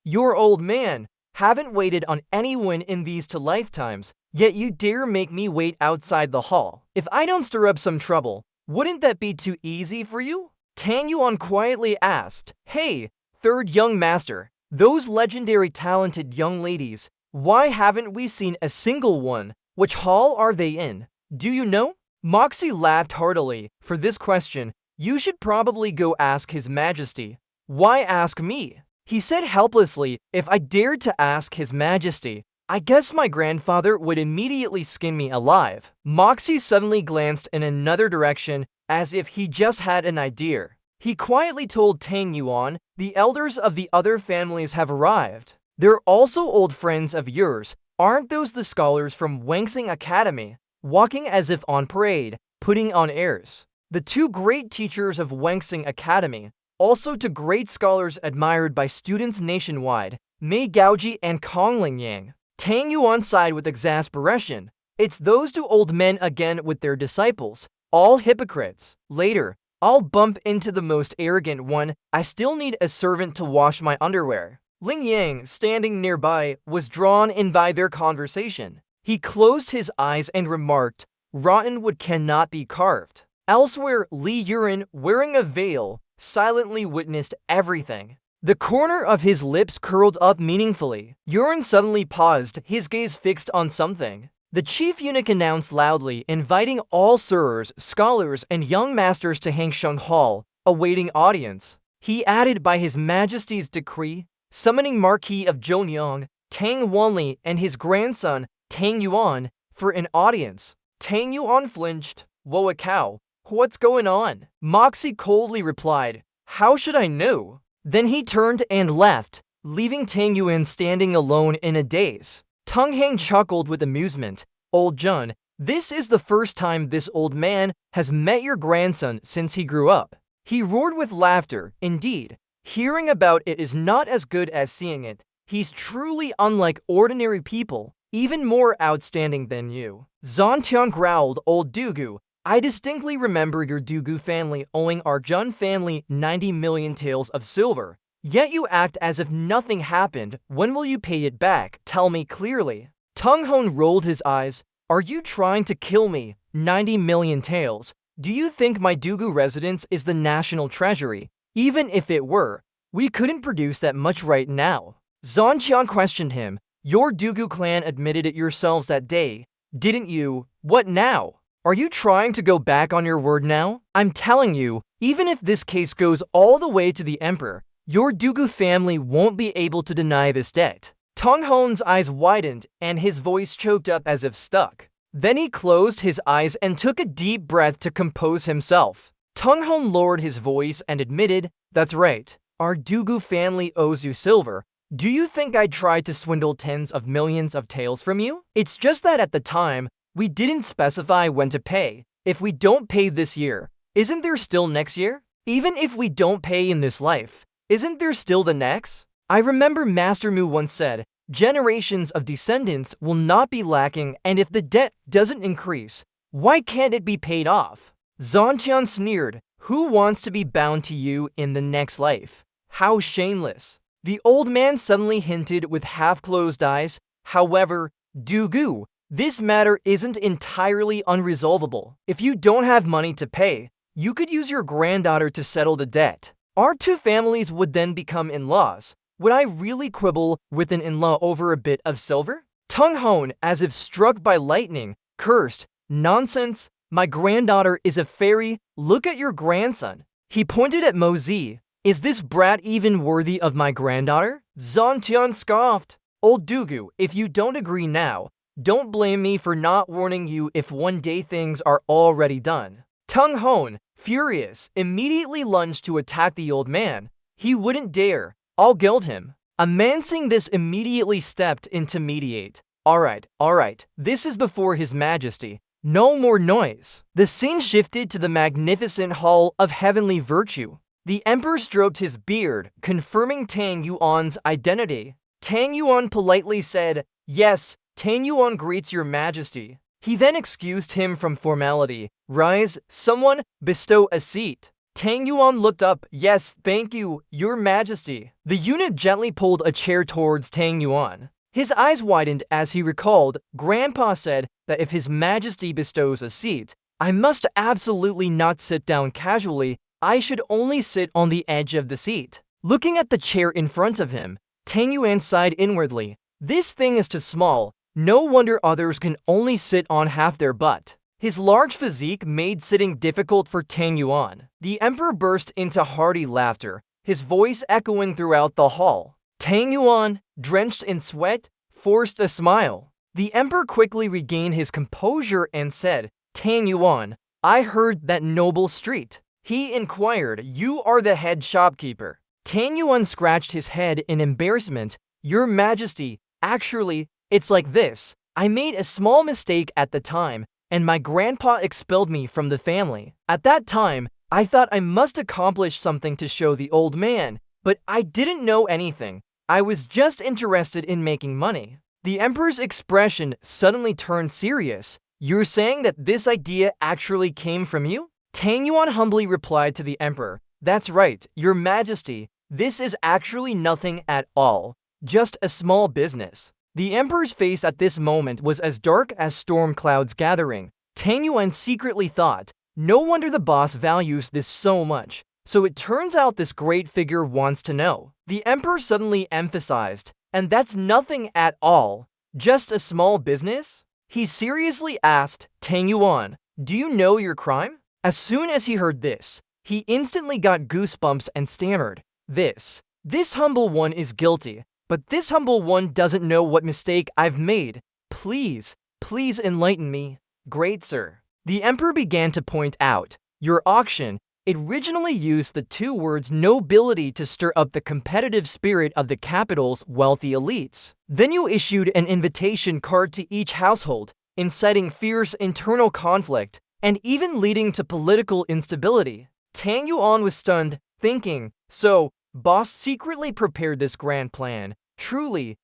Your old man, haven't waited on anyone in these 2 lifetimes, yet you dare make me wait outside the hall. If I don't stir up some trouble, wouldn't that be too easy for you? Tang Yuan quietly asked, "Hey, third young master, those legendary talented young ladies, why haven't we seen a single one? Which hall are they in? Do you know?" Moxie laughed heartily. "For this question, you should probably go ask His Majesty." "Why ask me?" He said helplessly. "If I dared to ask His Majesty, I guess my grandfather would immediately skin me alive." Moxie suddenly glanced in another direction as if he just had an idea. He quietly told Tang Yuan, "The elders of the other families have arrived. They're also old friends of yours. Aren't those the scholars from Wangxing Academy, walking as if on parade, putting on airs? The 2 great teachers of Wangxing Academy, also 2 great scholars admired by students nationwide, Mei Gaoji and Kong Lingyang." Tang Yuan sighed with exasperation. "It's those 2 old men again with their disciples, all hypocrites. Later, I'll bump into the most arrogant one. I still need a servant to wash my underwear." Ling Yang, standing nearby, was drawn in by their conversation. He closed his eyes and remarked, "Rotten wood cannot be carved." Elsewhere, Li Yuren, wearing a veil, silently witnessed everything. The corner of his lips curled up meaningfully. Yuren suddenly paused, his gaze fixed on something. The chief eunuch announced loudly, inviting all sirs, scholars, and young masters to Hangsheng Hall, awaiting audience. He added, by His Majesty's decree, summoning Marquis of Zhongyang, Tang Wanli, and his grandson, Tang Yuan, for an audience. Tang Yuan flinched. "Whoa, a cow. What's going on?" Moxie coldly replied, "How should I know?" Then he turned and left, leaving Tang Yuan standing alone in a daze. Tong Hang chuckled with amusement. "Old Jun, this is the first time this old man has met your grandson since he grew up." He roared with laughter. "Indeed, hearing about it is not as good as seeing it. He's truly unlike ordinary people, even more outstanding than you." Zontian growled, "Old Dugu, I distinctly remember your Dugu family owing our Jun family 90 million taels of silver. Yet you act as if nothing happened. When will you pay it back? Tell me clearly." Tung Hon rolled his eyes. "Are you trying to kill me? 90 million taels. Do you think my Dugu residence is the national treasury? Even if it were, we couldn't produce that much right now." Zonqian questioned him. "Your Dugu clan admitted it yourselves that day, didn't you? What now? Are you trying to go back on your word now? I'm telling you, even if this case goes all the way to the emperor, your Dugu family won't be able to deny this debt." Tong Hon's eyes widened and his voice choked up as if stuck. Then he closed his eyes and took a deep breath to compose himself. Tong Hon lowered his voice and admitted, "That's right. Our Dugu family owes you silver. Do you think I tried to swindle tens of millions of taels from you? It's just that at the time, we didn't specify when to pay. If we don't pay this year, isn't there still next year? Even if we don't pay in this life, isn't there still the next?" I remember Master Mu once said, "Generations of descendants will not be lacking, and if the debt doesn't increase, why can't it be paid off?" Zontian sneered, "Who wants to be bound to you in the next life? How shameless." The old man suddenly hinted with half-closed eyes, "However, Dugu, this matter isn't entirely unresolvable. If you don't have money to pay, you could use your granddaughter to settle the debt. Our 2 families would then become in-laws. Would I really quibble with an in-law over a bit of silver?" Tung Hon, as if struck by lightning, cursed, "Nonsense! My granddaughter is a fairy. Look at your grandson." He pointed at Mo Zi. "Is this brat even worthy of my granddaughter?" Zontian scoffed. "Old Dugu, if you don't agree now, don't blame me for not warning you if one day things are already done." Tung Hon, furious, immediately lunged to attack the old man. "He wouldn't dare. I'll gild him." A man seeing this immediately stepped in to mediate. Alright, this is before His Majesty. No more noise. The scene shifted to the magnificent hall of heavenly virtue. The emperor stroked his beard, confirming Tang Yuan's identity. Tang Yuan politely said, "Yes, Tang Yuan greets your majesty." He then excused him from formality. "Rise, someone, bestow a seat." Tang Yuan looked up. "Yes, thank you, your majesty." The eunuch gently pulled a chair towards Tang Yuan. His eyes widened as he recalled, Grandpa said that if His Majesty bestows a seat, I must absolutely not sit down casually. I should only sit on the edge of the seat. Looking at the chair in front of him, Tang Yuan sighed inwardly. This thing is too small. No wonder others can only sit on half their butt. His large physique made sitting difficult for Tang Yuan. The emperor burst into hearty laughter, his voice echoing throughout the hall. Tang Yuan, drenched in sweat, forced a smile. The emperor quickly regained his composure and said, "Tang Yuan, I heard that noble street." He inquired, "You are the head shopkeeper." Tang Yuan scratched his head in embarrassment. "Your Majesty, actually, it's like this. I made a small mistake at the time, and my grandpa expelled me from the family. At that time, I thought I must accomplish something to show the old man, but I didn't know anything. I was just interested in making money." The emperor's expression suddenly turned serious. "You're saying that this idea actually came from you?" Tang Yuan humbly replied to the emperor, "That's right, your majesty. This is actually nothing at all. Just a small business." The emperor's face at this moment was as dark as storm clouds gathering. Tang Yuan secretly thought, no wonder the boss values this so much. So it turns out this great figure wants to know. The emperor suddenly emphasized, "And that's nothing at all. Just a small business?" He seriously asked, "Tang Yuan, do you know your crime?" As soon as he heard this, he instantly got goosebumps and stammered, This humble one is guilty, but this humble one doesn't know what mistake I've made. Please enlighten me." "Great sir." The emperor began to point out, "Your auction, it originally used the two words nobility to stir up the competitive spirit of the capital's wealthy elites. Then you issued an invitation card to each household, inciting fierce internal conflict, and even leading to political instability." Tang Yuan was stunned, thinking, "So, boss secretly prepared this grand plan. Truly,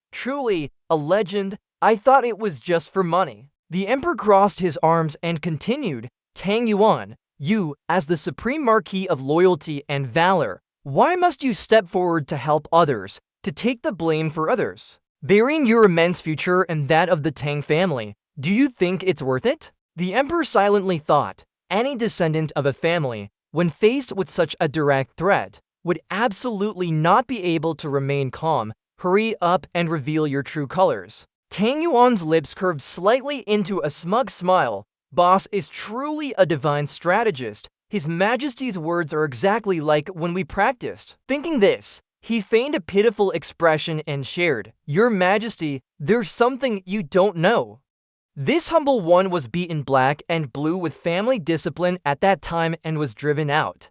a legend. I thought it was just for money." The emperor crossed his arms and continued, "Tang Yuan, you, as the supreme marquis of loyalty and valor, why must you step forward to help others, to take the blame for others? Burying your immense future and that of the Tang family, do you think it's worth it?" The emperor silently thought, any descendant of a family, when faced with such a direct threat, would absolutely not be able to remain calm. Hurry up and reveal your true colors. Tang Yuan's lips curved slightly into a smug smile. Boss is truly a divine strategist. His Majesty's words are exactly like when we practiced. Thinking this, he feigned a pitiful expression and shared, "Your Majesty, there's something you don't know. This humble one was beaten black and blue with family discipline at that time and was driven out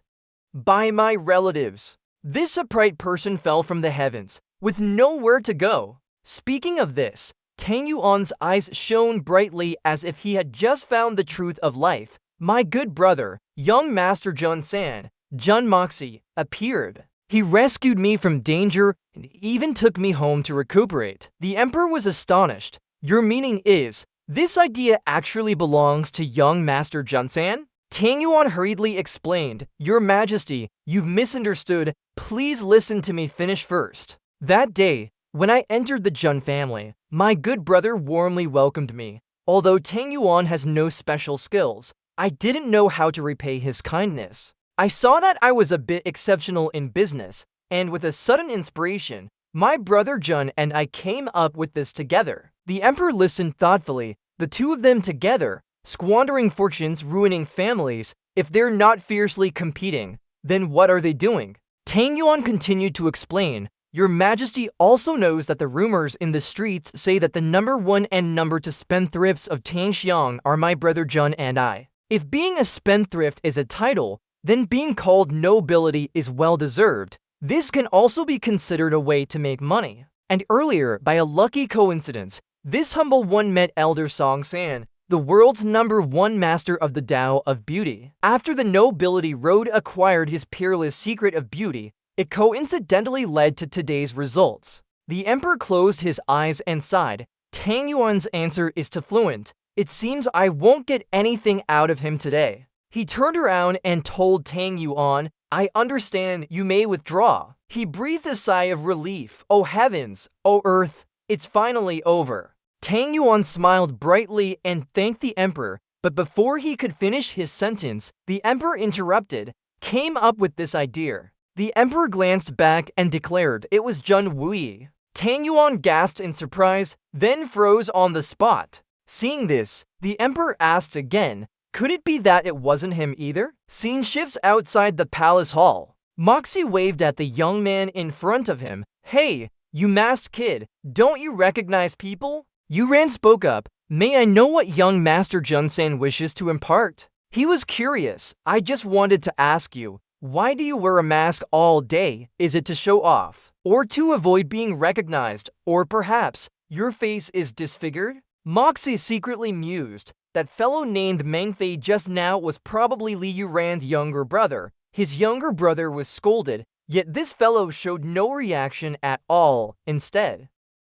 by my relatives. This upright person fell from the heavens, with nowhere to go." Speaking of this, Tang Yuan's eyes shone brightly as if he had just found the truth of life. "My good brother, young Master Jun San, Jun Moxie, appeared. He rescued me from danger and even took me home to recuperate." The emperor was astonished. "Your meaning is, this idea actually belongs to young Master Jun San?" Tang Yuan hurriedly explained, "Your Majesty, you've misunderstood. Please listen to me finish first. That day, when I entered the Jun family, my good brother warmly welcomed me. Although Tang Yuan has no special skills, I didn't know how to repay his kindness. I saw that I was a bit exceptional in business, and with a sudden inspiration, my brother Jun and I came up with this together." The emperor listened thoughtfully. The two of them together, squandering fortunes, ruining families. If they're not fiercely competing, then what are they doing? Tang Yuan continued to explain, "Your Majesty also knows that the rumors in the streets say that the number one and number two spendthrifts of Tangxiang are my brother Jun and I. If being a spendthrift is a title, then being called nobility is well-deserved. This can also be considered a way to make money. And earlier, by a lucky coincidence, This humble one met Elder Song San, the world's #1 master of the Tao of beauty. After the nobility road acquired his peerless secret of beauty, it coincidentally led to today's results. The emperor closed his eyes and sighed. Tang Yuan's answer is too fluent. It seems I won't get anything out of him today. He turned around and told Tang Yuan, I understand, you may withdraw. He breathed a sigh of relief. Oh heavens, oh earth, it's finally over. Tang Yuan smiled brightly and thanked the emperor, but before he could finish his sentence, the emperor interrupted, came up with this idea. The emperor glanced back and declared it was Zhun Wei. Tang Yuan gasped in surprise, then froze on the spot. Seeing this, the emperor asked again, could it be that it wasn't him either? Scene shifts outside the palace hall. Moxie waved at the young man in front of him. Hey, you masked kid, don't you recognize people? Yuran spoke up. May I know what young Master Junsan wishes to impart? He was curious. I just wanted to ask you, why do you wear a mask all day? Is it to show off? Or to avoid being recognized? Or perhaps your face is disfigured? Moxie secretly mused. That fellow named Meng Fei just now was probably Li Yuran's younger brother. His younger brother was scolded, yet this fellow showed no reaction at all. Instead,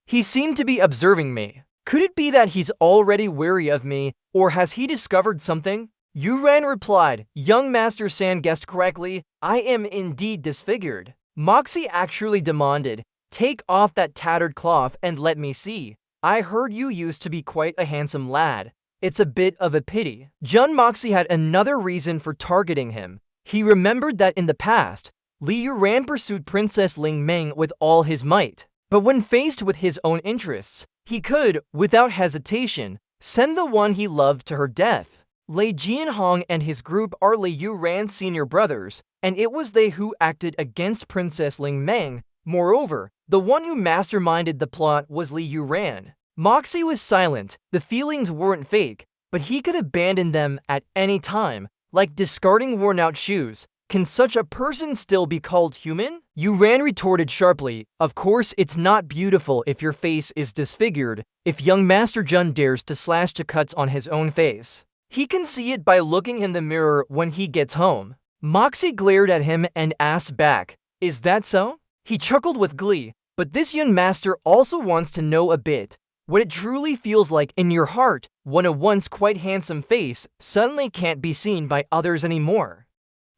he seemed to be observing me. Could it be that he's already wary of me, or has he discovered something? Yuran replied, young Master San guessed correctly, I am indeed disfigured. Moxie actually demanded, take off that tattered cloth and let me see. I heard you used to be quite a handsome lad. It's a bit of a pity. Jun Moxie had another reason for targeting him. He remembered that in the past, Li Yuran pursued Princess Ling Meng with all his might. But when faced with his own interests, he could, without hesitation, send the one he loved to her death. Lei Jianhong and his group are Li Yuran's senior brothers, and it was they who acted against Princess Ling Meng. Moreover, the one who masterminded the plot was Li Yuran. Moxie was silent. The feelings weren't fake, but he could abandon them at any time, like discarding worn-out shoes. Can such a person still be called human? Yuran retorted sharply, of course it's not beautiful if your face is disfigured. If young Master Jun dares to slash the cuts on his own face, he can see it by looking in the mirror when he gets home. Moxie glared at him and asked back, is that so? He chuckled with glee, but this young master also wants to know a bit what it truly feels like in your heart when a once quite handsome face suddenly can't be seen by others anymore.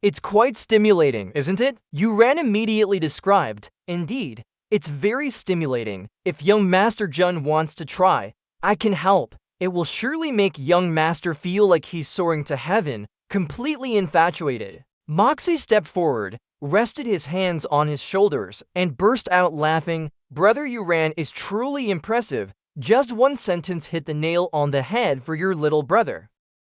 It's quite stimulating, isn't it? Yuran immediately described. Indeed, it's very stimulating. If young Master Jun wants to try, I can help. It will surely make young Master feel like he's soaring to heaven, completely infatuated. Moxie stepped forward, rested his hands on his shoulders, and burst out laughing. Brother Yuran is truly impressive. Just one sentence hit the nail on the head for your little brother.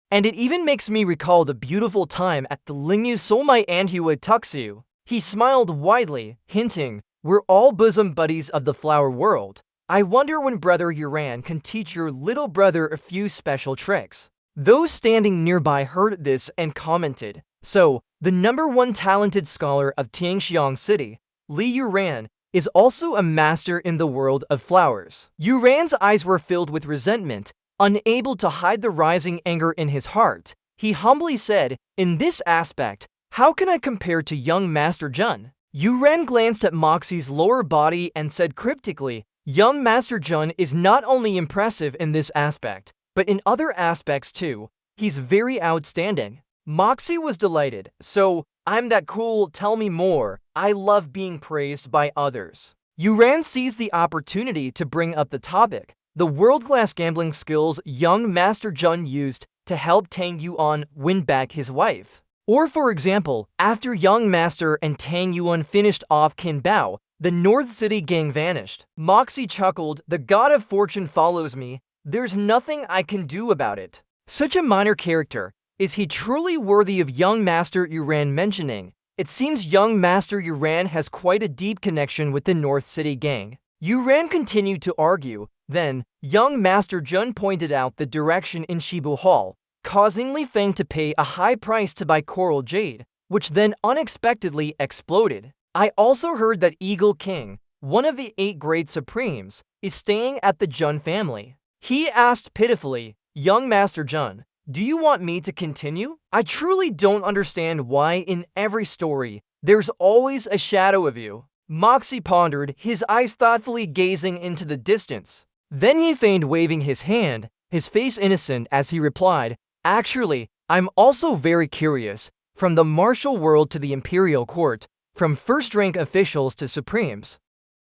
And it even makes me recall the beautiful time at the Lingyu Solmai Anhua Tuxu. He smiled widely, hinting, we're all bosom buddies of the flower world. I wonder when Brother Yuran can teach your little brother a few special tricks. Those standing nearby heard this and commented, so, the #1 talented scholar of Tianxiang City, Li Yuran, is also a master in the world of flowers. Yuran's eyes were filled with resentment. Unable to hide the rising anger in his heart, he humbly said, in this aspect, how can I compare to young Master Jun? Yuran glanced at Moxie's lower body and said cryptically, young Master Jun is not only impressive in this aspect, but in other aspects too. He's very outstanding. Moxie was delighted. So, I'm that cool, tell me more. I love being praised by others. Yuran seized the opportunity to bring up the topic. The world-class gambling skills young Master Jun used to help Tang Yuan win back his wife. Or for example, after young Master and Tang Yuan finished off Qin Bao, the North City gang vanished. Moxie chuckled, the god of fortune follows me. There's nothing I can do about it. Such a minor character. Is he truly worthy of young Master Yuran mentioning? It seems young Master Yuran has quite a deep connection with the North City gang. Yuran continued to argue. Then, young Master Jun pointed out the direction in Shibu Hall, causing Li Feng to pay a high price to buy coral jade, which then unexpectedly exploded. I also heard that Eagle King, one of the 8 great supremes, is staying at the Jun family. He asked pitifully, "Young Master Jun, do you want me to continue? I truly don't understand why in every story, there's always a shadow of you." Moxie pondered, his eyes thoughtfully gazing into the distance. Then he feigned waving his hand, his face innocent as he replied, "Actually, I'm also very curious. From the martial world to the imperial court, from first-rank officials to supremes.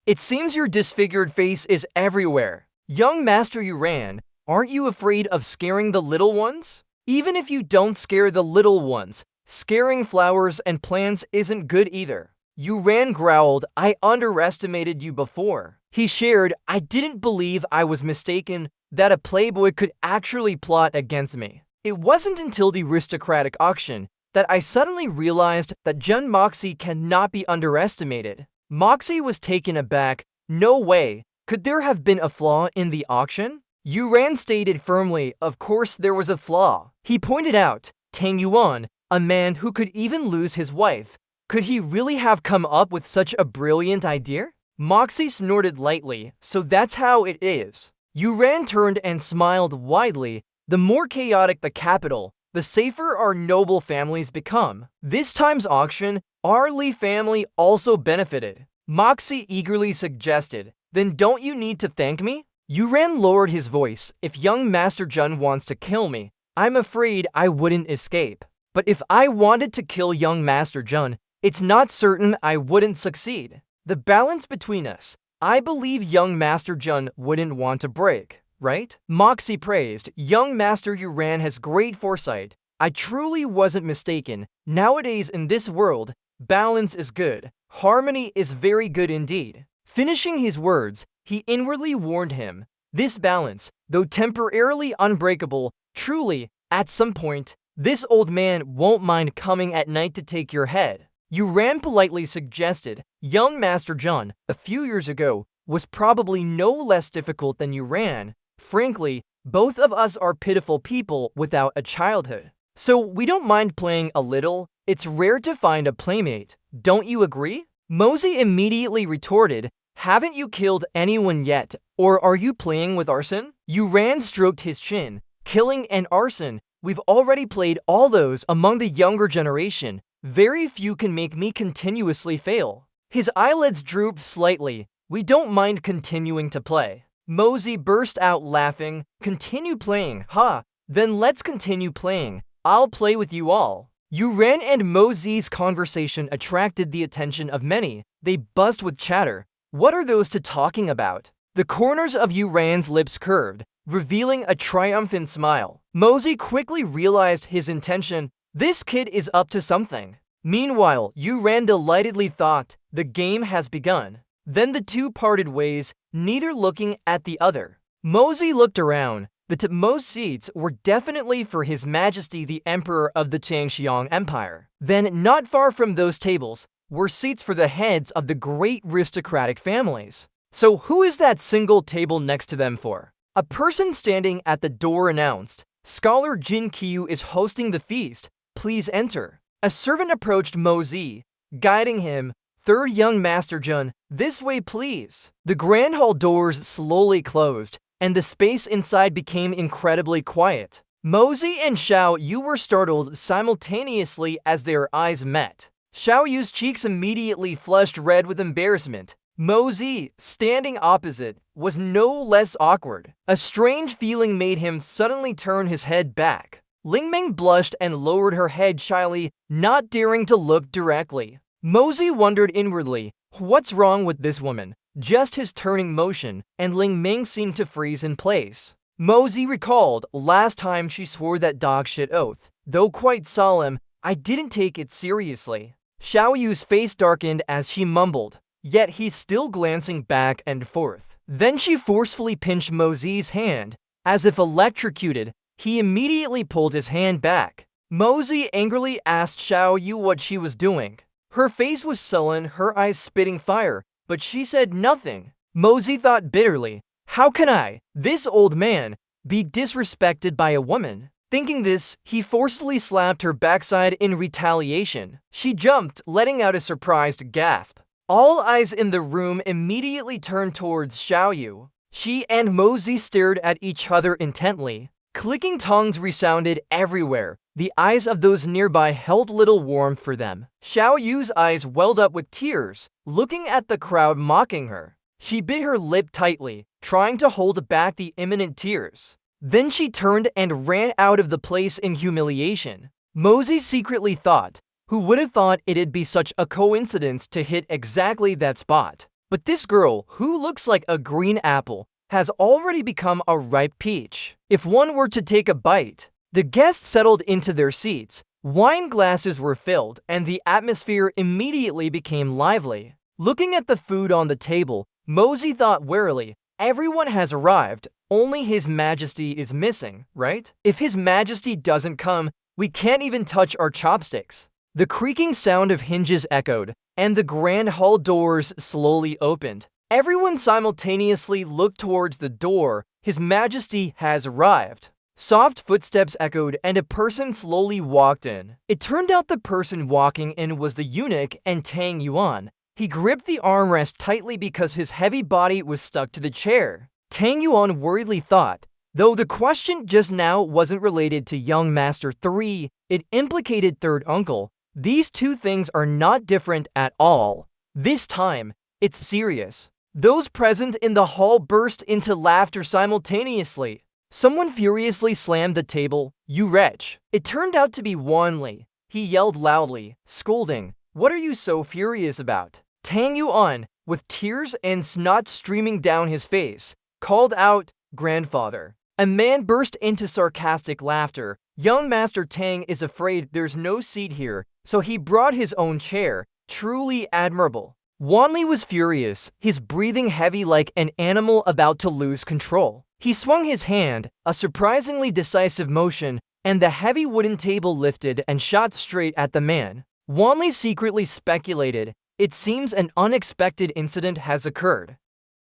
It seems your disfigured face is everywhere. Young Master Yuran, aren't you afraid of scaring the little ones? Even if you don't scare the little ones, scaring flowers and plants isn't good either." Yuran growled, "I underestimated you before." He shared, "I didn't believe I was mistaken, that a playboy could actually plot against me. It wasn't until the aristocratic auction that I suddenly realized that Jun Moxie cannot be underestimated." Moxie was taken aback. "No way. Could there have been a flaw in the auction?" Yuran stated firmly, "Of course there was a flaw." He pointed out, Tang Yuan, a man who could even lose his wife. Could he really have come up with such a brilliant idea? Moxie snorted lightly, "So that's how it is." Yuran turned and smiled widely. "The more chaotic the capital, the safer our noble families become. This time's auction, our Li family also benefited." Moxie eagerly suggested, "Then don't you need to thank me?" Yuran lowered his voice, "If young Master Jun wants to kill me, I'm afraid I wouldn't escape. But if I wanted to kill young Master Jun, it's not certain I wouldn't succeed. The balance between us, I believe young Master Jun wouldn't want to break. Right?" Moxie praised, "Young Master Yuran has great foresight. I truly wasn't mistaken. Nowadays in this world, balance is good. Harmony is very good indeed." Finishing his words, he inwardly warned him, "This balance, though temporarily unbreakable, truly, at some point, this old man won't mind coming at night to take your head." Yuran politely suggested, "Young Master Jun, a few years ago, was probably no less difficult than Yuran. Frankly, both of us are pitiful people without a childhood. So we don't mind playing a little. It's rare to find a playmate. Don't you agree?" Mosey immediately retorted, "Haven't you killed anyone yet, or are you playing with arson?" Yuran stroked his chin, "Killing and arson, we've already played all those among the younger generation. Very few can make me continuously fail." His eyelids drooped slightly. "We don't mind continuing to play." Mosey burst out laughing. "Continue playing, huh? Then let's continue playing. I'll play with you all." Yuran and Mosey's conversation attracted the attention of many. They buzzed with chatter. "What are those two talking about?" The corners of Yuran's lips curved, revealing a triumphant smile. Mosey quickly realized his intention. This kid is up to something. Meanwhile, Yuran delightedly thought, "The game has begun." Then the two parted ways, neither looking at the other. Mosey looked around. The topmost seats were definitely for His Majesty the Emperor of the Changxiang Empire. Then, not far from those tables, were seats for the heads of the great aristocratic families. So who is that single table next to them for? A person standing at the door announced, "Scholar Jin Qiu is hosting the feast. Please enter." A servant approached Mosey, guiding him. "Third young Master Jun, this way please." The grand hall doors slowly closed, and the space inside became incredibly quiet. Mosey and Xiao Yu were startled simultaneously as their eyes met. Xiao Yu's cheeks immediately flushed red with embarrassment. Mosey, standing opposite, was no less awkward. A strange feeling made him suddenly turn his head back. Lingmeng blushed and lowered her head shyly, not daring to look directly. Mosey wondered inwardly, what's wrong with this woman? Just his turning motion, and Lingmeng seemed to freeze in place. Mosey recalled last time she swore that dog-shit oath. Though quite solemn, I didn't take it seriously. Xiao Yu's face darkened as she mumbled, yet he's still glancing back and forth. Then she forcefully pinched Mosey's hand. As if electrocuted, he immediately pulled his hand back. Mosey angrily asked Xiao Yu what she was doing. Her face was sullen, her eyes spitting fire, but she said nothing. Mosey thought bitterly, how can I, this old man, be disrespected by a woman? Thinking this, he forcefully slapped her backside in retaliation. She jumped, letting out a surprised gasp. All eyes in the room immediately turned towards Xiao Yu. She and Mosey stared at each other intently. Clicking tongues resounded everywhere. The eyes of those nearby held little warmth for them. Xiao Yu's eyes welled up with tears, looking at the crowd mocking her. She bit her lip tightly, trying to hold back the imminent tears. Then she turned and ran out of the place in humiliation. Mosey secretly thought, who would have thought it'd be such a coincidence to hit exactly that spot? But this girl, who looks like a green apple, has already become a ripe peach. If one were to take a bite, the guests settled into their seats, wine glasses were filled, and the atmosphere immediately became lively. Looking at the food on the table, Mosey thought warily, everyone has arrived, only His Majesty is missing, right? If His Majesty doesn't come, we can't even touch our chopsticks. The creaking sound of hinges echoed, and the grand hall doors slowly opened. Everyone simultaneously looked towards the door. His Majesty has arrived. Soft footsteps echoed, and a person slowly walked in. It turned out the person walking in was the eunuch and Tang Yuan. He gripped the armrest tightly because his heavy body was stuck to the chair. Tang Yuan worriedly thought, though the question just now wasn't related to young Master 3, it implicated third uncle. These two things are not different at all. This time, it's serious. Those present in the hall burst into laughter simultaneously. Someone furiously slammed the table. You wretch. It turned out to be Wanli. He yelled loudly, scolding, what are you so furious about? Tang Yuan, with tears and snot streaming down his face, called out, grandfather. A man burst into sarcastic laughter. Young Master Tang is afraid there's no seat here, so he brought his own chair. Truly admirable. Wanli was furious, his breathing heavy like an animal about to lose control. He swung his hand, a surprisingly decisive motion, and the heavy wooden table lifted and shot straight at the man. Wanli secretly speculated, it seems an unexpected incident has occurred.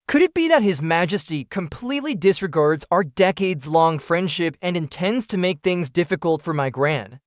Could it be that His Majesty completely disregards our decades-long friendship and intends to make things difficult for my gran?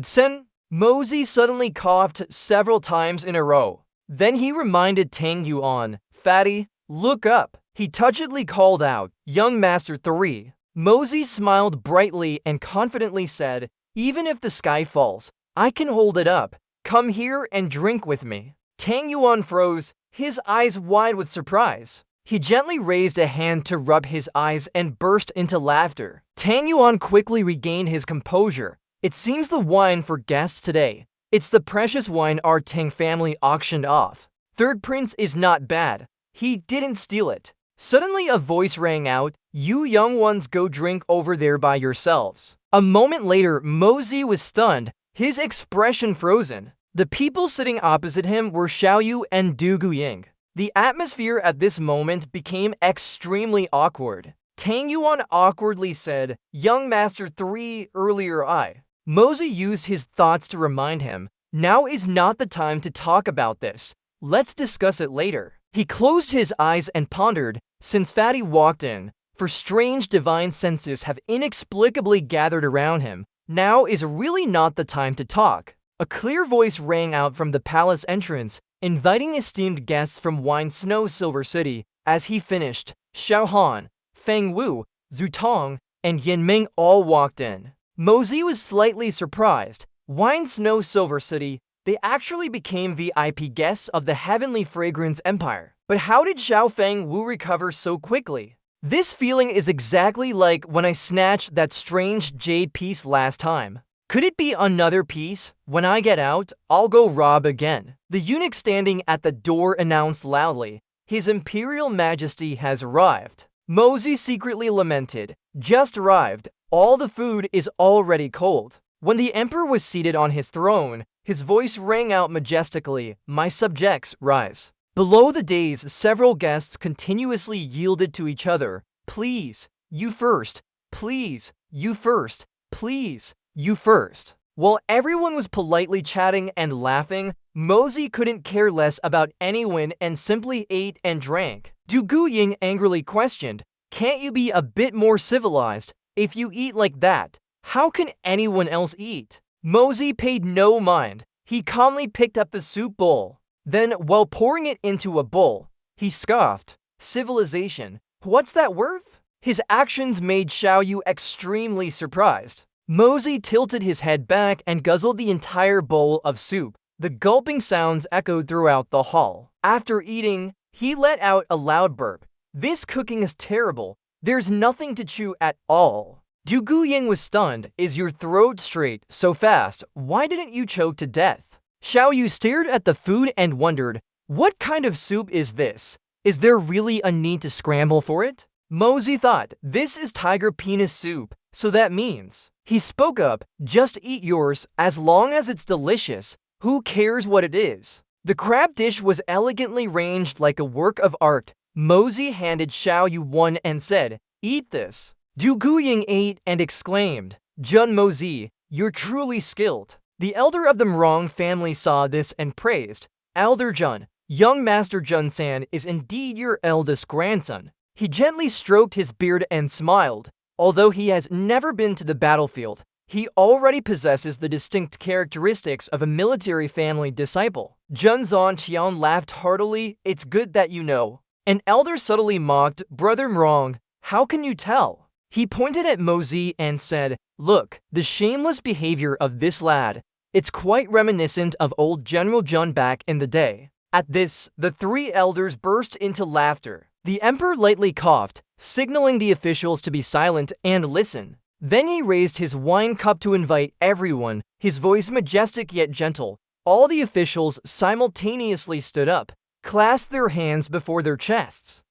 Sen, Mosey suddenly coughed several times in a row. Then he reminded Tang Yuan, Fatty, look up. He touchedly called out, young Master 3. Mosey smiled brightly and confidently said, even if the sky falls, I can hold it up. Come here and drink with me. Tang Yuan froze, his eyes wide with surprise. He gently raised a hand to rub his eyes and burst into laughter. Tang Yuan quickly regained his composure. It seems the wine for guests today. It's the precious wine our Tang family auctioned off. Third Prince is not bad. He didn't steal it. Suddenly a voice rang out, you young ones go drink over there by yourselves. A moment later, Mosey was stunned, his expression frozen. The people sitting opposite him were Xiao Yu and Du Guying. The atmosphere at this moment became extremely awkward. Tang Yuan awkwardly said, young Master 3, earlier I. Mosey used his thoughts to remind him, now is not the time to talk about this. Let's discuss it later. He closed his eyes and pondered, since Fatty walked in, for strange divine senses have inexplicably gathered around him. Now is really not the time to talk. A clear voice rang out from the palace entrance, inviting esteemed guests from Wine Snow Silver City. As he finished, Xiao Han, Feng Wu, Zhu Tong, and Yin Ming all walked in. Mosey was slightly surprised. Wine Snow Silver City, they actually became VIP guests of the Heavenly Fragrance Empire. But how did Xiao Feng Wu recover so quickly? This feeling is exactly like when I snatched that strange jade piece last time. Could it be another piece? When I get out, I'll go rob again. The eunuch standing at the door announced loudly, His Imperial Majesty has arrived. Mosey secretly lamented, just arrived. All the food is already cold. When the emperor was seated on his throne, his voice rang out majestically, my subjects, rise. Below the dais, several guests continuously yielded to each other. Please, you first. Please, you first. Please, you first. While everyone was politely chatting and laughing, Mosey couldn't care less about anyone and simply ate and drank. Du Guying angrily questioned, can't you be a bit more civilized? If you eat like that, how can anyone else eat? Mosey paid no mind. He calmly picked up the soup bowl. Then, while pouring it into a bowl, he scoffed, civilization, What's that worth? His actions made Xiao Yu extremely surprised. Mosey tilted his head back and guzzled the entire bowl of soup. The gulping sounds echoed throughout the hall. After eating, he let out a loud burp. This cooking is terrible. There's nothing to chew at all. Du Guying was stunned. Is your throat straight so fast? Why didn't you choke to death? Xiao Yu stared at the food and wondered, what kind of soup is this? Is there really a need to scramble for it? Mosey thought, this is tiger penis soup, so that means. He spoke up, just eat yours, as long as it's delicious. Who cares what it is? The crab dish was elegantly ranged like a work of art. Mosey handed Xiao Yu one and said, eat this. Du Guying ate and exclaimed, Jun Mosey, you're truly skilled. The elder of the Mrong family saw this and praised, Elder Jun, young Master Jun-san is indeed your eldest grandson. He gently stroked his beard and smiled. Although he has never been to the battlefield, he already possesses the distinct characteristics of a military family disciple. Jun Zhang laughed heartily. It's good that you know. An elder subtly mocked, Brother Mrong, how can you tell? He pointed at Mosey and said, look, the shameless behavior of this lad. It's quite reminiscent of old General Jun back in the day. At this, the three elders burst into laughter. The emperor lightly coughed, signaling the officials to be silent and listen. Then he raised his wine cup to invite everyone, his voice majestic yet gentle. All the officials simultaneously stood up, clasped their hands before their chests,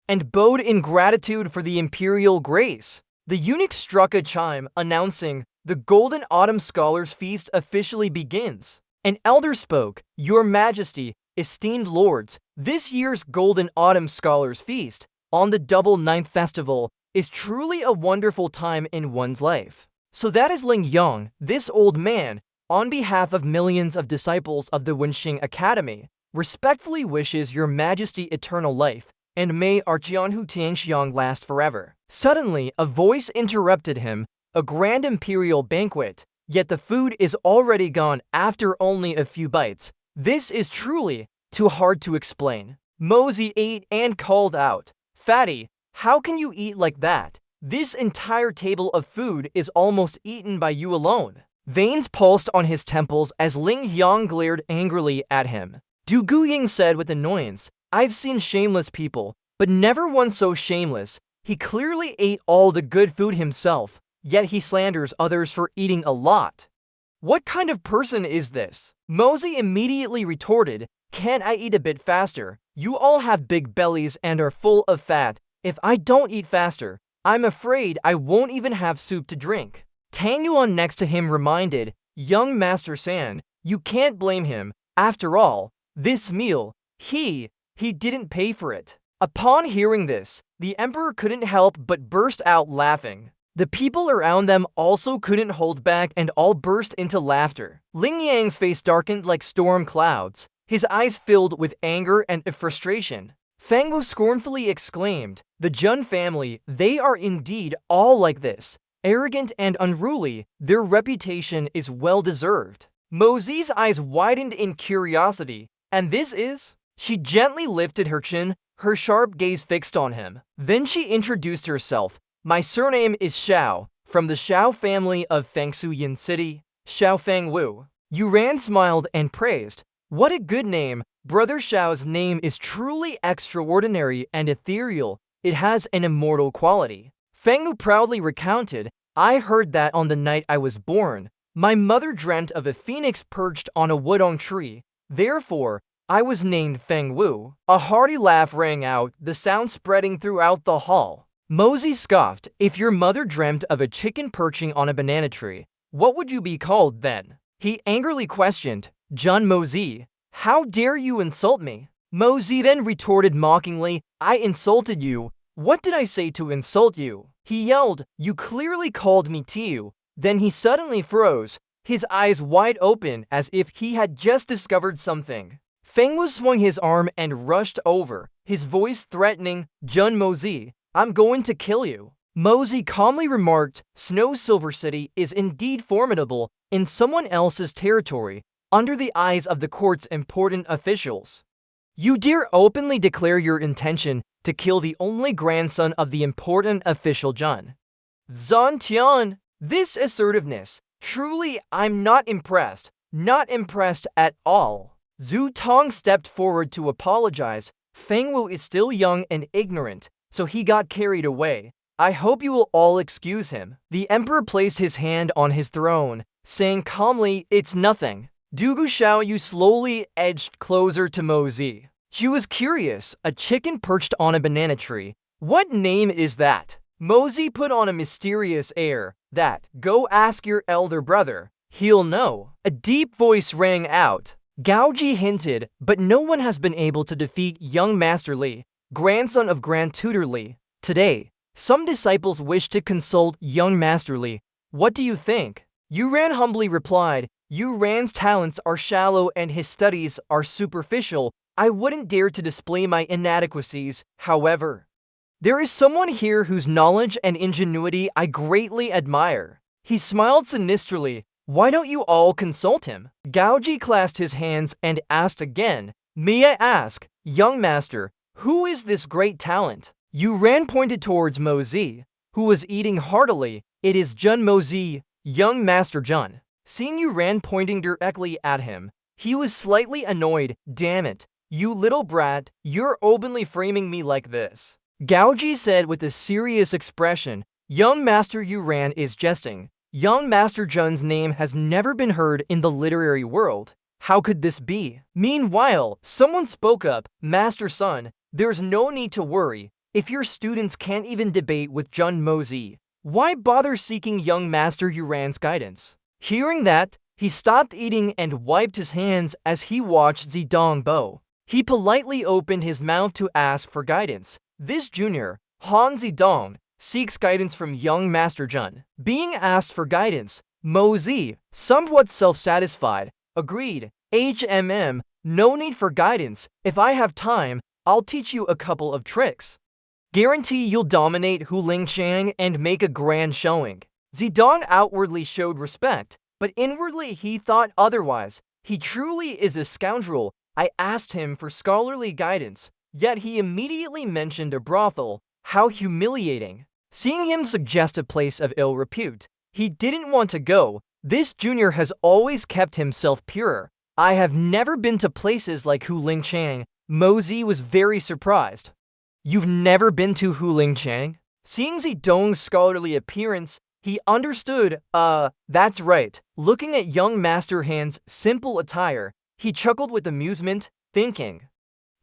and bowed in gratitude for the imperial grace. The eunuch struck a chime, announcing, the Golden Autumn Scholars Feast officially begins. An elder spoke, Your Majesty, esteemed lords, this year's Golden Autumn Scholars Feast, on the Double Ninth Festival, is truly a wonderful time in one's life. So that is Ling Yang, this old man, on behalf of millions of disciples of the Wenxing Academy, respectfully wishes Your Majesty eternal life, and may our Jianhu Tianxiang last forever. Suddenly, a voice interrupted him, a grand imperial banquet, yet the food is already gone after only a few bites. This is truly too hard to explain. Mosey ate and called out, Fatty, how can you eat like that? This entire table of food is almost eaten by you alone. Veins pulsed on his temples as Ling Yang glared angrily at him. Du Guying said with annoyance, I've seen shameless people, but never one so shameless. He clearly ate all the good food himself, yet he slanders others for eating a lot. What kind of person is this? Mosey immediately retorted, Can't I eat a bit faster? You all have big bellies and are full of fat. If I don't eat faster, I'm afraid I won't even have soup to drink. Tang Yuan next to him reminded, Young Master San, you can't blame him. After all, this meal, he didn't pay for it. Upon hearing this, the emperor couldn't help but burst out laughing. The people around them also couldn't hold back and all burst into laughter. Ling Yang's face darkened like storm clouds, his eyes filled with anger and frustration. Fang Wu scornfully exclaimed, The Jun family, they are indeed all like this. Arrogant and unruly, their reputation is well-deserved. Mosey's eyes widened in curiosity. And this is? She gently lifted her chin, her sharp gaze fixed on him. Then she introduced herself. My surname is Xiao, from the Xiao family of Fangsuyin City, Xiao Fang Wu. Yuran smiled and praised. What a good name. Brother Xiao's name is truly extraordinary and ethereal. It has an immortal quality. Fang Wu proudly recounted, I heard that on the night I was born, my mother dreamt of a phoenix perched on a wudong tree. Therefore, I was named Feng Wu. A hearty laugh rang out, the sound spreading throughout the hall. Mosey scoffed, if your mother dreamt of a chicken perching on a banana tree, what would you be called then? He angrily questioned, Jun Mosey, how dare you insult me? Mosey then retorted mockingly, I insulted you. What did I say to insult you? He yelled, you clearly called me Tiu. Then he suddenly froze, his eyes wide open as if he had just discovered something. Feng Wu swung his arm and rushed over, his voice threatening, Jun Mosey, I'm going to kill you. Mosey calmly remarked, Snow Silver City is indeed formidable in someone else's territory, under the eyes of the court's important officials. You dare openly declare your intention to kill the only grandson of the important official Jun. Zhan Tian, this assertiveness, truly I'm not impressed. Not impressed at all. Zhu Tong stepped forward to apologize. Feng Wu is still young and ignorant, so he got carried away. I hope you will all excuse him. The emperor placed his hand on his throne, saying calmly, it's nothing. Dugu Xiaoyu slowly edged closer to Mo Zi. She was curious, a chicken perched on a banana tree. What name is that? Mo Zi put on a mysterious air. That, go ask your elder brother. He'll know. A deep voice rang out. Gao Ji hinted, but no one has been able to defeat young Master Li, grandson of Grand Tutor Li. Today, some disciples wish to consult young Master Li. What do you think? Yuran humbly replied, Yuran's talents are shallow and his studies are superficial. I wouldn't dare to display my inadequacies, however. There is someone here whose knowledge and ingenuity I greatly admire. He smiled sinisterly. Why don't you all consult him? Gao Ji clasped his hands and asked again, may I ask, young master, who is this great talent? Yuran pointed towards Mo Zi, who was eating heartily. It is Jun Mo Zi, young master Jun. Seeing Yuran pointing directly at him, he was slightly annoyed. Damn it, you little brat, you're openly framing me like this. Gao Ji said with a serious expression, young master Yuran is jesting. Young Master Jun's name has never been heard in the literary world. How could this be? Meanwhile, someone spoke up, Master Sun, there's no need to worry. If your students can't even debate with Jun Mo Zi, why bother seeking young Master Yuran's guidance? Hearing that, he stopped eating and wiped his hands as he watched Zidong Bo. He politely opened his mouth to ask for guidance. This junior, Han Zidong, seeks guidance from young Master Jun. Being asked for guidance, Mo Zi, somewhat self-satisfied, agreed, no need for guidance. If I have time, I'll teach you a couple of tricks. Guarantee you'll dominate Hu Lingqiang and make a grand showing. Zidong outwardly showed respect, but inwardly he thought otherwise. He truly is a scoundrel. I asked him for scholarly guidance, yet he immediately mentioned a brothel. How humiliating. Seeing him suggest a place of ill repute, he didn't want to go. This junior has always kept himself pure. I have never been to places like Hu Lingqiang. Mo Zi was very surprised. You've never been to Hu Lingqiang? Seeing Zidong's scholarly appearance, he understood, that's right. Looking at young Master Han's simple attire, he chuckled with amusement, thinking,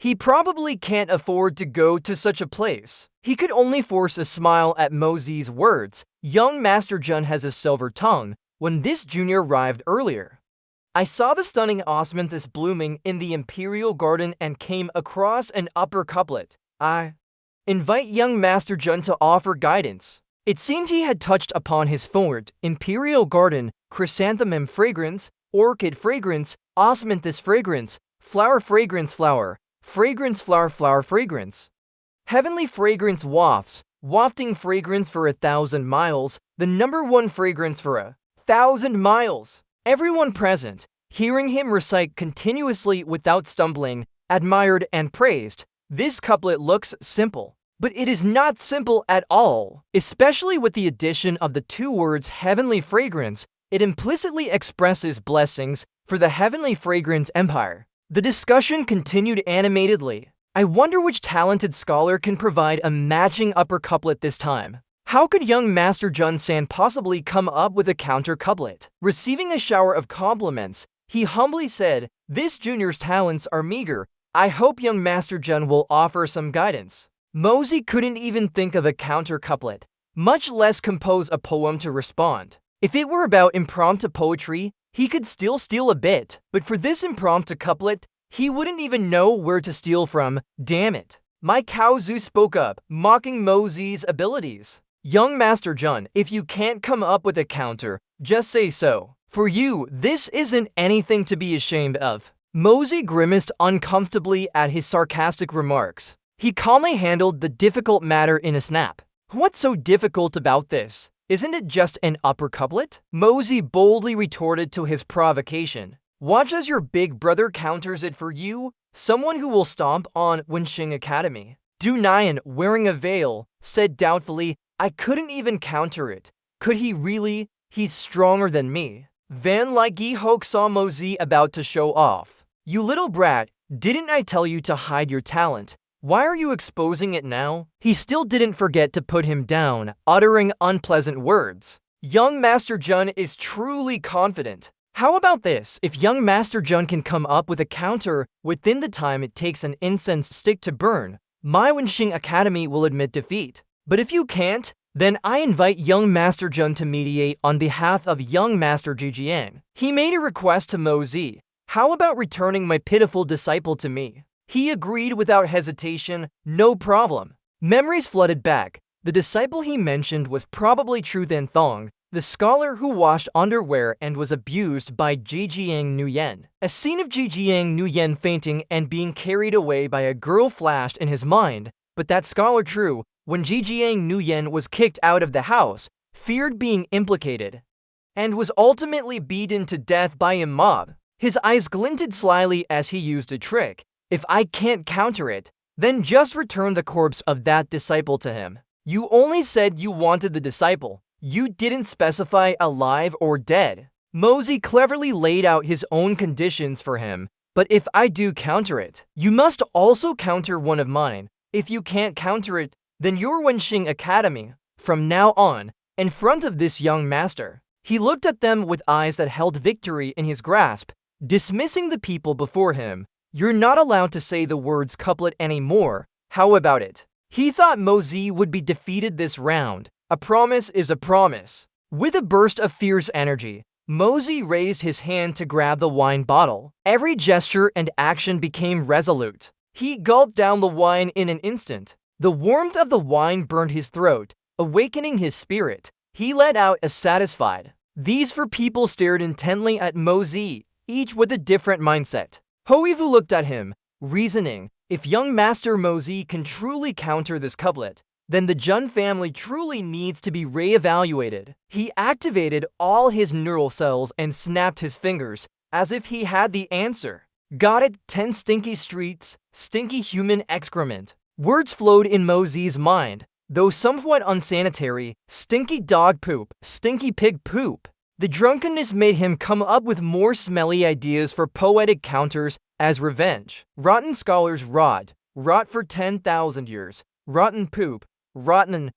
he probably can't afford to go to such a place. He could only force a smile at Mo Zi's words. Young Master Jun has a silver tongue. When this junior arrived earlier, I saw the stunning osmanthus blooming in the imperial garden and came across an upper couplet. I invite young Master Jun to offer guidance. It seemed he had touched upon his fort, imperial garden, chrysanthemum fragrance, orchid fragrance, osmanthus fragrance, flower fragrance flower, fragrance flower flower fragrance. Heavenly fragrance wafts, wafting fragrance for 1,000 miles, the number one fragrance for 1,000 miles. Everyone present, hearing him recite continuously without stumbling, admired and praised. This couplet looks simple, but it is not simple at all. Especially with the addition of the two words heavenly fragrance, it implicitly expresses blessings for the heavenly fragrance empire. The discussion continued animatedly. I wonder which talented scholar can provide a matching upper couplet this time. How could young Master Jun-san possibly come up with a counter couplet? Receiving a shower of compliments, he humbly said, this junior's talents are meager. I hope young Master Jun will offer some guidance. Mo Zi couldn't even think of a counter couplet, much less compose a poem to respond. If it were about impromptu poetry, he could still steal a bit, but for this impromptu couplet, he wouldn't even know where to steal from. Damn it. My Cao Zhu spoke up, mocking Mo Zi's abilities. Young Master Jun, if you can't come up with a counter, just say so. For you, this isn't anything to be ashamed of. Mo Zi grimaced uncomfortably at his sarcastic remarks. He calmly handled the difficult matter in a snap. What's so difficult about this? Isn't it just an upper couplet? Mo Zi boldly retorted to his provocation. Watch as your big brother counters it for you. Someone who will stomp on Wenxing Academy. Du Nian, wearing a veil, said doubtfully, I couldn't even counter it. Could he really? He's stronger than me. Van Like Yi Hoke saw Mozi about to show off. You little brat, didn't I tell you to hide your talent? Why are you exposing it now? He still didn't forget to put him down, uttering unpleasant words. Young Master Jun is truly confident. How about this? If young Master Jun can come up with a counter within the time it takes an incense stick to burn, my Wenxing Academy will admit defeat. But if you can't, then I invite young Master Jun to mediate on behalf of young Master Jijiang. He made a request to Mozi. How about returning my pitiful disciple to me? He agreed without hesitation, no problem. Memories flooded back. The disciple he mentioned was probably Tru Than Thong, the scholar who washed underwear and was abused by Jijiang Nuyen. A scene of Jijiang Nuyen fainting and being carried away by a girl flashed in his mind, but that scholar Tru, when Jijiang Nuyen was kicked out of the house, feared being implicated, and was ultimately beaten to death by a mob. His eyes glinted slyly as he used a trick. If I can't counter it, then just return the corpse of that disciple to him. You only said you wanted the disciple. You didn't specify alive or dead. Mozi cleverly laid out his own conditions for him, but if I do counter it, you must also counter one of mine. If you can't counter it, then your Wenxing Academy, from now on, in front of this young master. He looked at them with eyes that held victory in his grasp, dismissing the people before him. You're not allowed to say the words couplet anymore. How about it? He thought Mozi would be defeated this round. A promise is a promise. With a burst of fierce energy, Mozi raised his hand to grab the wine bottle. Every gesture and action became resolute. He gulped down the wine in an instant. The warmth of the wine burned his throat, awakening his spirit. He let out a satisfied. These four people stared intently at Mozi, each with a different mindset. Hoivu looked at him, reasoning, if young Master Mozi can truly counter this couplet, then the Jun family truly needs to be re-evaluated. He activated all his neural cells and snapped his fingers, as if he had the answer. Got it, 10 stinky streets, stinky human excrement. Words flowed in Mozi's mind, though somewhat unsanitary, stinky dog poop, stinky pig poop. The drunkenness made him come up with more smelly ideas for poetic counters as revenge. Rotten scholars rot for 10,000 years. Rotten poop, rotten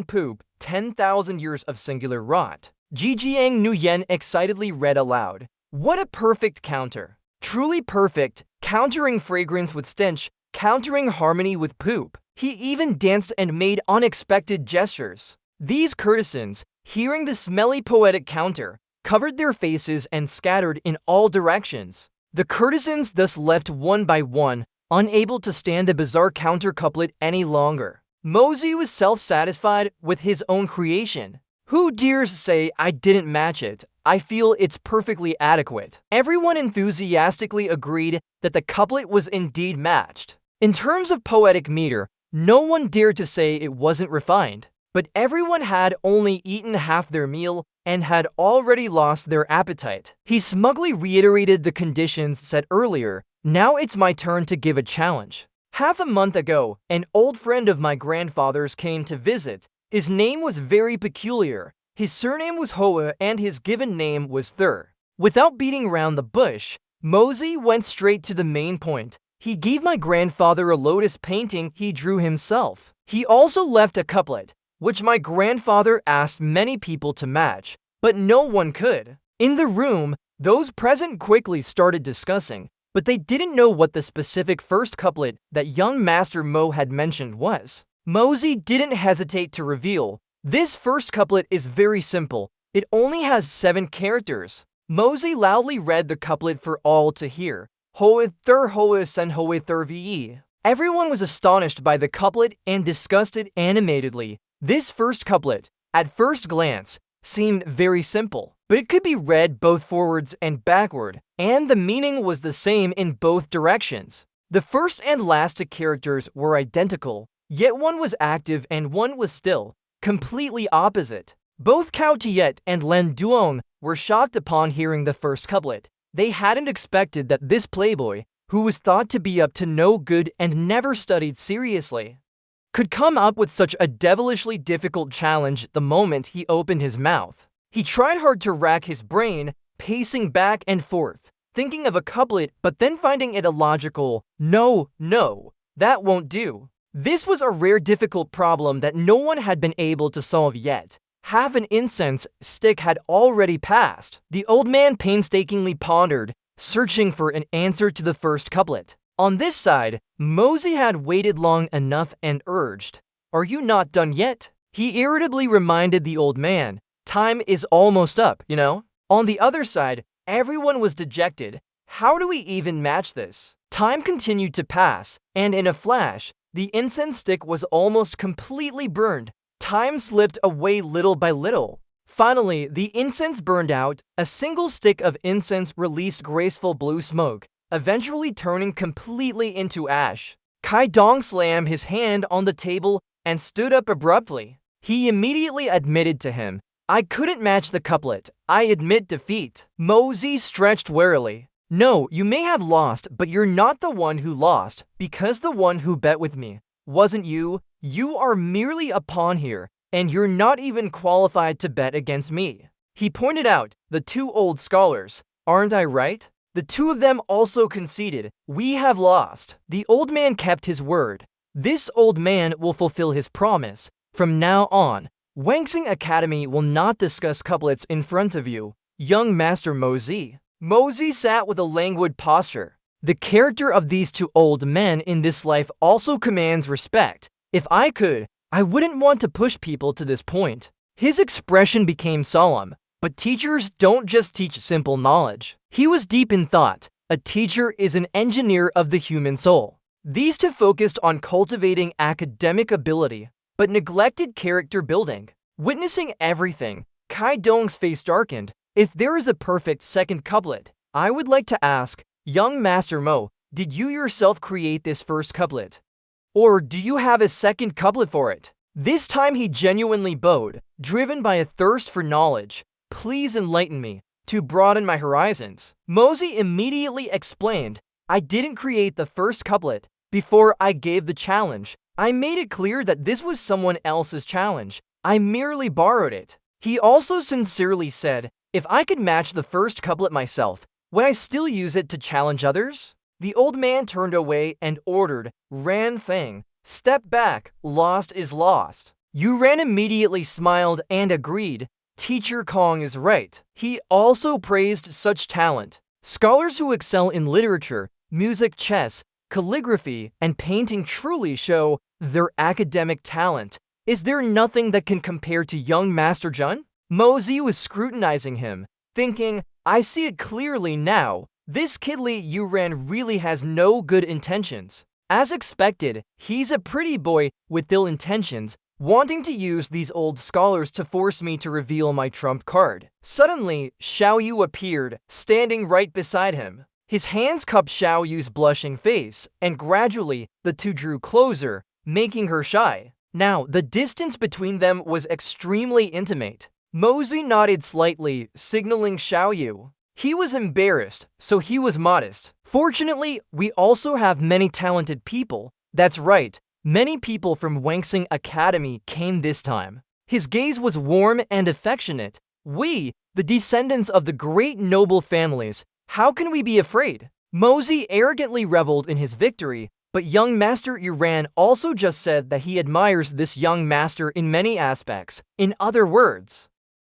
poop, 10,000 years of singular rot. Jijiang Nuyen excitedly read aloud. What a perfect counter. Truly perfect, countering fragrance with stench, countering harmony with poop. He even danced and made unexpected gestures. These courtesans, hearing the smelly poetic counter, covered their faces and scattered in all directions. The courtesans thus left one by one, unable to stand the bizarre counter couplet any longer. Mozi was self-satisfied with his own creation. Who dares say I didn't match it? I feel it's perfectly adequate. Everyone enthusiastically agreed that the couplet was indeed matched. In terms of poetic meter, no one dared to say it wasn't refined. But everyone had only eaten half their meal and had already lost their appetite. He smugly reiterated the conditions set earlier. Now it's my turn to give a challenge. Half a month ago, an old friend of my grandfather's came to visit. His name was very peculiar. His surname was Hoa and his given name was Thur. Without beating around the bush, Mozi went straight to the main point. He gave my grandfather a lotus painting he drew himself. He also left a couplet, which my grandfather asked many people to match, but no one could. In the room, those present quickly started discussing, but they didn't know what the specific first couplet that young Master Mo had mentioned was. Mozi didn't hesitate to reveal. This first couplet is very simple. It only has 7 characters. Mozi loudly read the couplet for all to hear. Hoa thur hoa sen hoa thur ve. Everyone was astonished by the couplet and discussed it animatedly. This first couplet, at first glance, seemed very simple, but it could be read both forwards and backward, and the meaning was the same in both directions. The first and last characters were identical, yet one was active and one was still, completely opposite. Both Cao Tiet and Len Duong were shocked upon hearing the first couplet. They hadn't expected that this playboy, who was thought to be up to no good and never studied seriously, could come up with such a devilishly difficult challenge the moment he opened his mouth. He tried hard to rack his brain, pacing back and forth, thinking of a couplet but then finding it illogical. No, that won't do. This was a rare difficult problem that no one had been able to solve yet. Half an incense stick had already passed. The old man painstakingly pondered, searching for an answer to the first couplet. On this side, Mosey had waited long enough and urged, "Are you not done yet?" He irritably reminded the old man, "Time is almost up, you know." On the other side, everyone was dejected. How do we even match this? Time continued to pass, and in a flash, the incense stick was almost completely burned. Time slipped away little by little. Finally, the incense burned out. A single stick of incense released graceful blue smoke, eventually turning completely into ash. Kai Dong slammed his hand on the table and stood up abruptly. He immediately admitted to him, "I couldn't match the couplet. I admit defeat." Mosey stretched warily. "No, you may have lost, but you're not the one who lost, because the one who bet with me wasn't you. You are merely a pawn here, and you're not even qualified to bet against me." He pointed out the two old scholars. "Aren't I right?" The two of them also conceded, "We have lost." The old man kept his word. This old man will fulfill his promise. From now on, Wangsing Academy will not discuss couplets in front of you, young Master Mosey. Mosey sat with a languid posture. The character of these two old men in this life also commands respect. If I could, I wouldn't want to push people to this point. His expression became solemn. But teachers don't just teach simple knowledge. He was deep in thought. A teacher is an engineer of the human soul. These two focused on cultivating academic ability, but neglected character building. Witnessing everything, Kai Dong's face darkened. "If there is a perfect second couplet, I would like to ask, young Master Mo, did you yourself create this first couplet? Or do you have a second couplet for it?" This time he genuinely bowed, driven by a thirst for knowledge. "Please enlighten me, to broaden my horizons." Mosey immediately explained, "I didn't create the first couplet. Before I gave the challenge, I made it clear that this was someone else's challenge. I merely borrowed it." He also sincerely said, "If I could match the first couplet myself, would I still use it to challenge others?" The old man turned away and ordered, "Ran Feng, step back, lost is lost." Yu Ran immediately smiled and agreed. Teacher Kong is right. He also praised such talent. Scholars who excel in literature, music, chess, calligraphy, and painting truly show their academic talent. Is there nothing that can compare to young Master Jun? Mosey was scrutinizing him, thinking, "I see it clearly now. This kidly Yu Ran really has no good intentions." As expected, he's a pretty boy with ill intentions, wanting to use these old scholars to force me to reveal my trump card. Suddenly, Xiao Yu appeared, standing right beside him. His hands cupped Xiao Yu's blushing face, and gradually, the two drew closer, making her shy. Now, the distance between them was extremely intimate. Mosey nodded slightly, signaling Xiao Yu. He was embarrassed, so he was modest. "Fortunately, we also have many talented people." "That's right. Many people from Wangsing Academy came this time." His gaze was warm and affectionate. "We, the descendants of the great noble families, how can we be afraid?" Mosey arrogantly reveled in his victory, but young Master Yu Ran also just said that he admires this young master in many aspects. In other words,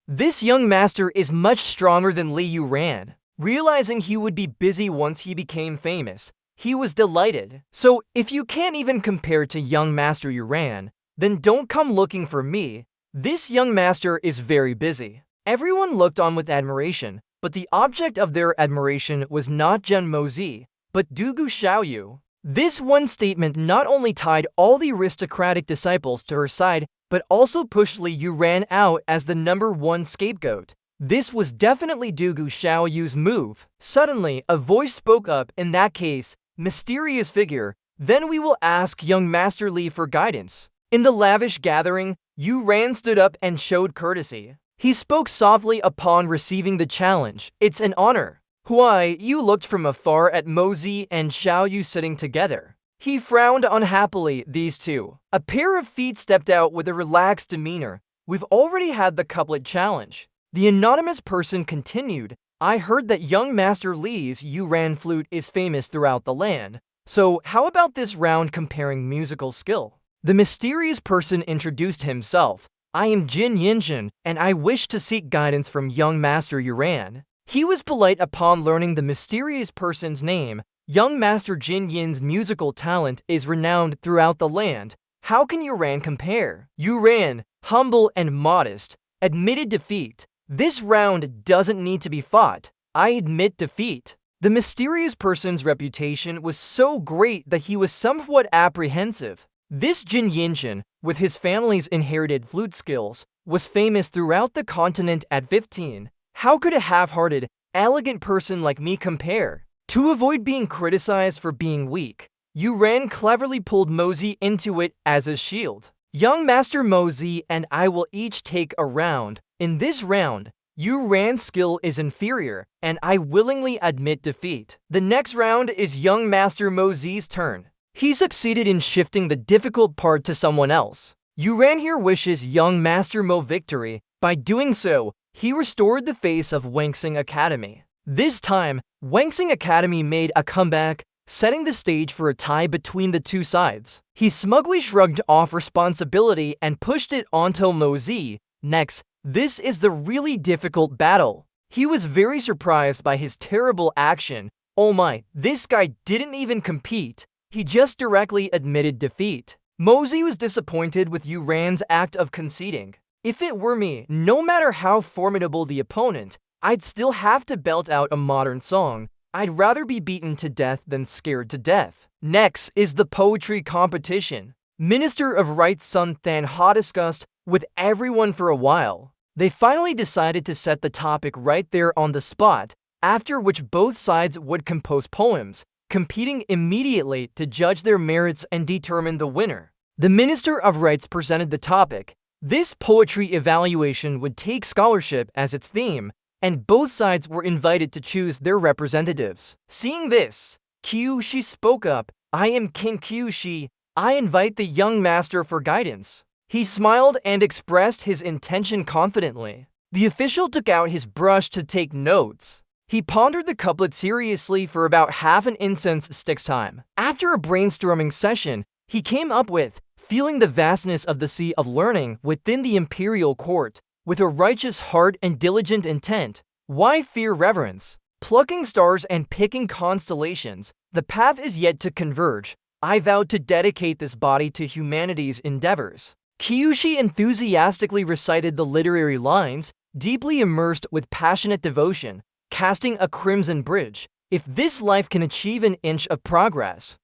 this young master is much stronger than Li Yu Ran. Realizing he would be busy once he became famous, he was delighted. "So, if you can't even compare to young Master Yu Ran, then don't come looking for me. This young master is very busy." Everyone looked on with admiration, but the object of their admiration was not Jun Mosey, but Dugu Xiaoyu. This one statement not only tied all the aristocratic disciples to her side, but also pushed Li Yu Ran out as the #1 scapegoat. This was definitely Dugu Xiaoyu's move. Suddenly, a voice spoke up. "In that case, mysterious figure, then we will ask young Master Li for guidance." In the lavish gathering, Yu Ran stood up and showed courtesy. He spoke softly upon receiving the challenge. "It's an honor." Huai Yu looked from afar at Mozi and Xiao Yu sitting together. He frowned unhappily. These two. A pair of feet stepped out with a relaxed demeanor. We've already had the couplet challenge. The anonymous person continued. I heard that young Master Li's Yuran flute is famous throughout the land. So how about this round comparing musical skill? The mysterious person introduced himself. I am Jin Yinjin, and I wish to seek guidance from young Master Yuran. He was polite upon learning the mysterious person's name. Young Master Jin Yin's musical talent is renowned throughout the land. How can Yuran compare? Yuran, humble and modest, admitted defeat. This round doesn't need to be fought. I admit defeat. The mysterious person's reputation was so great that he was somewhat apprehensive. This Jin Yinjin, with his family's inherited flute skills, was famous throughout the continent at 15. How could a half-hearted, elegant person like me compare? To avoid being criticized for being weak, Yuran cleverly pulled Mozi into it as a shield. Young Master Mozi and I will each take a round. In this round, Yuran's skill is inferior, and I willingly admit defeat. The next round is young Master Mozi's turn. He succeeded in shifting the difficult part to someone else. Yuran here wishes young Master Mo victory. By doing so, he restored the face of Wangsing Academy. This time, Wangsing Academy made a comeback, setting the stage for a tie between the two sides. He smugly shrugged off responsibility and pushed it onto Mozi. Next, this is the really difficult battle. He was very surprised by his terrible action. Oh my, this guy didn't even compete. He just directly admitted defeat. Mozi was disappointed with Yuran's act of conceding. If it were me, no matter how formidable the opponent, I'd still have to belt out a modern song. I'd rather be beaten to death than scared to death. Next is the poetry competition. Minister of Rights Sun Than Ha discussed with everyone for a while. They finally decided to set the topic right there on the spot, after which both sides would compose poems, competing immediately to judge their merits and determine the winner. The Minister of Rights presented the topic. This poetry evaluation would take scholarship as its theme, and both sides were invited to choose their representatives. Seeing this, Kyushi spoke up. I am King Kyushi. I invite the young master for guidance. He smiled and expressed his intention confidently. The official took out his brush to take notes. He pondered the couplet seriously for about half an incense stick's time. After a brainstorming session, he came up with, feeling the vastness of the sea of learning within the imperial court, with a righteous heart and diligent intent. Why fear reverence? Plucking stars and picking constellations, the path is yet to converge. I vowed to dedicate this body to humanity's endeavors. Kyushi enthusiastically recited the literary lines, deeply immersed with passionate devotion, casting a crimson bridge. If this life can achieve an inch of progress,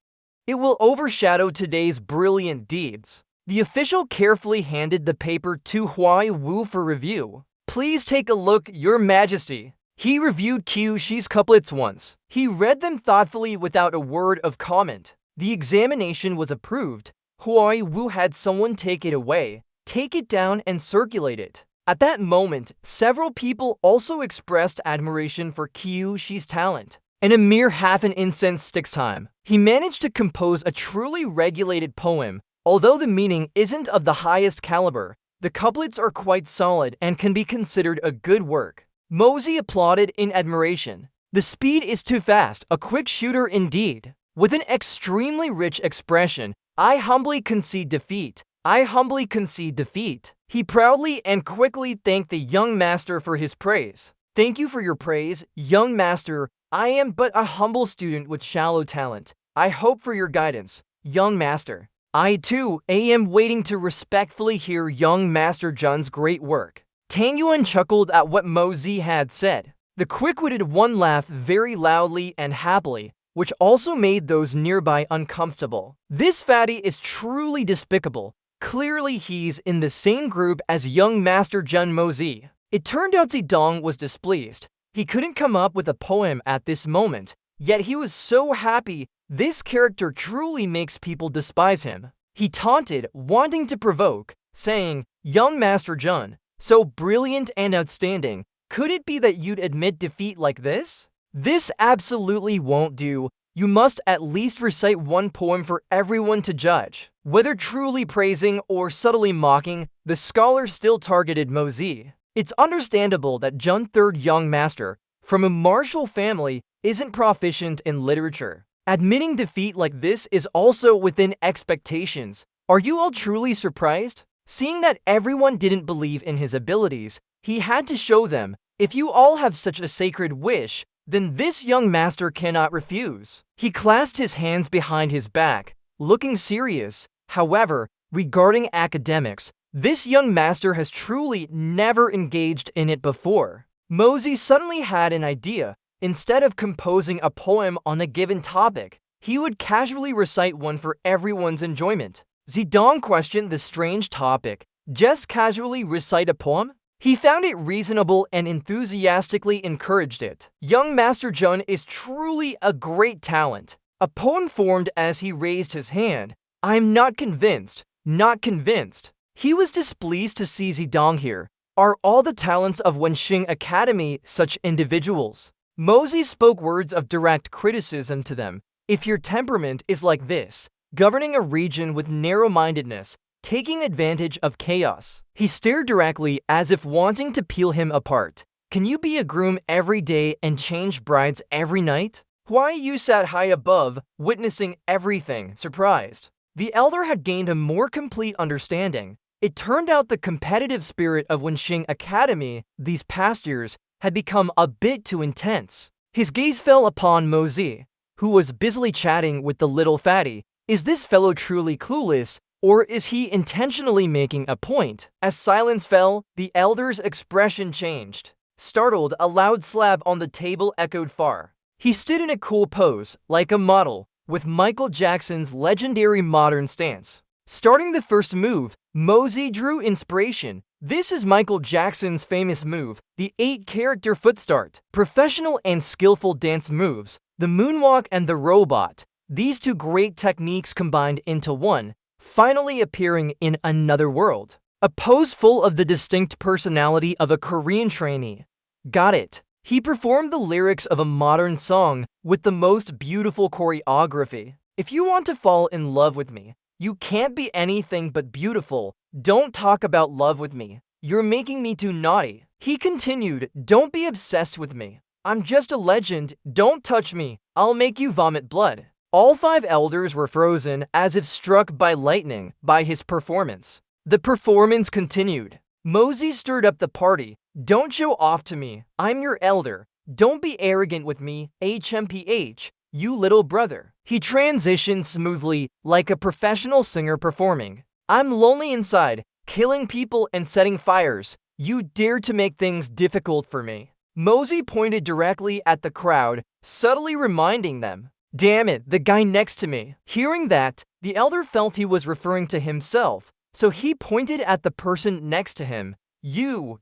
it will overshadow today's brilliant deeds. The official carefully handed the paper to Huai Wu for review. Please take a look, Your Majesty. He reviewed Kyushi's couplets once. He read them thoughtfully without a word of comment. The examination was approved. Huai Wu had someone take it away, take it down and circulate it. At that moment, several people also expressed admiration for Kyushi's talent. In a mere half an incense stick's time, he managed to compose a truly regulated poem. Although the meaning isn't of the highest caliber, the couplets are quite solid and can be considered a good work. Mozi applauded in admiration. The speed is too fast, a quick shooter indeed. With an extremely rich expression, I humbly concede defeat. I humbly concede defeat. He proudly and quickly thanked the young master for his praise. Thank you for your praise, young master. I am but a humble student with shallow talent. I hope for your guidance, young master. I too am waiting to respectfully hear young Master Jun's great work. Tang Yuan chuckled at what Mozi had said. The quick-witted one laughed very loudly and happily, which also made those nearby uncomfortable. This fatty is truly despicable. Clearly he's in the same group as young Master Jun Mozi. It turned out Zidong was displeased. He couldn't come up with a poem at this moment, yet he was so happy. This character truly makes people despise him. He taunted, wanting to provoke, saying, Young Master Jun, so brilliant and outstanding, could it be that you'd admit defeat like this? This absolutely won't do. You must at least recite one poem for everyone to judge. Whether truly praising or subtly mocking, the scholar still targeted Mozi. It's understandable that Jun third young master, from a martial family, isn't proficient in literature. Admitting defeat like this is also within expectations. Are you all truly surprised? Seeing that everyone didn't believe in his abilities, he had to show them, if you all have such a sacred wish, then this young master cannot refuse. He clasped his hands behind his back, looking serious. However, regarding academics, this young master has truly never engaged in it before. Mozi suddenly had an idea. Instead of composing a poem on a given topic, he would casually recite one for everyone's enjoyment. Zidong questioned the strange topic. Just casually recite a poem? He found it reasonable and enthusiastically encouraged it. Young Master Jun is truly a great talent. A poem formed as he raised his hand. I'm not convinced. Not convinced. He was displeased to see Zidong here. Are all the talents of Wenxing Academy such individuals? Mozi spoke words of direct criticism to them. If your temperament is like this, governing a region with narrow-mindedness, taking advantage of chaos. He stared directly as if wanting to peel him apart. Can you be a groom every day and change brides every night? Why you sat high above, witnessing everything, surprised. The elder had gained a more complete understanding. It turned out the competitive spirit of Wenxing Academy these past years had become a bit too intense. His gaze fell upon Mozi, who was busily chatting with the little fatty. Is this fellow truly clueless, or is he intentionally making a point? As silence fell, the elder's expression changed. Startled, a loud slap on the table echoed far. He stood in a cool pose, like a model, with Michael Jackson's legendary modern stance. Starting the first move, Mozi drew inspiration. This is Michael Jackson's famous move, the 8-character foot start. Professional and skillful dance moves, the moonwalk and the robot. These two great techniques combined into one, finally appearing in another world. A pose full of the distinct personality of a Korean trainee. Got it. He performed the lyrics of a modern song with the most beautiful choreography. If you want to fall in love with me, you can't be anything but beautiful. Don't talk about love with me. You're making me too naughty. He continued, don't be obsessed with me. I'm just a legend. Don't touch me. I'll make you vomit blood. All 5 elders were frozen as if struck by lightning by his performance. The performance continued. Mozi stirred up the party. Don't show off to me. I'm your elder. Don't be arrogant with me, HMPH, you little brother. He transitioned smoothly, like a professional singer performing. I'm lonely inside, killing people and setting fires. You dare to make things difficult for me. Mozi pointed directly at the crowd, subtly reminding them. Damn it, the guy next to me. Hearing that, the elder felt he was referring to himself, so he pointed at the person next to him. You.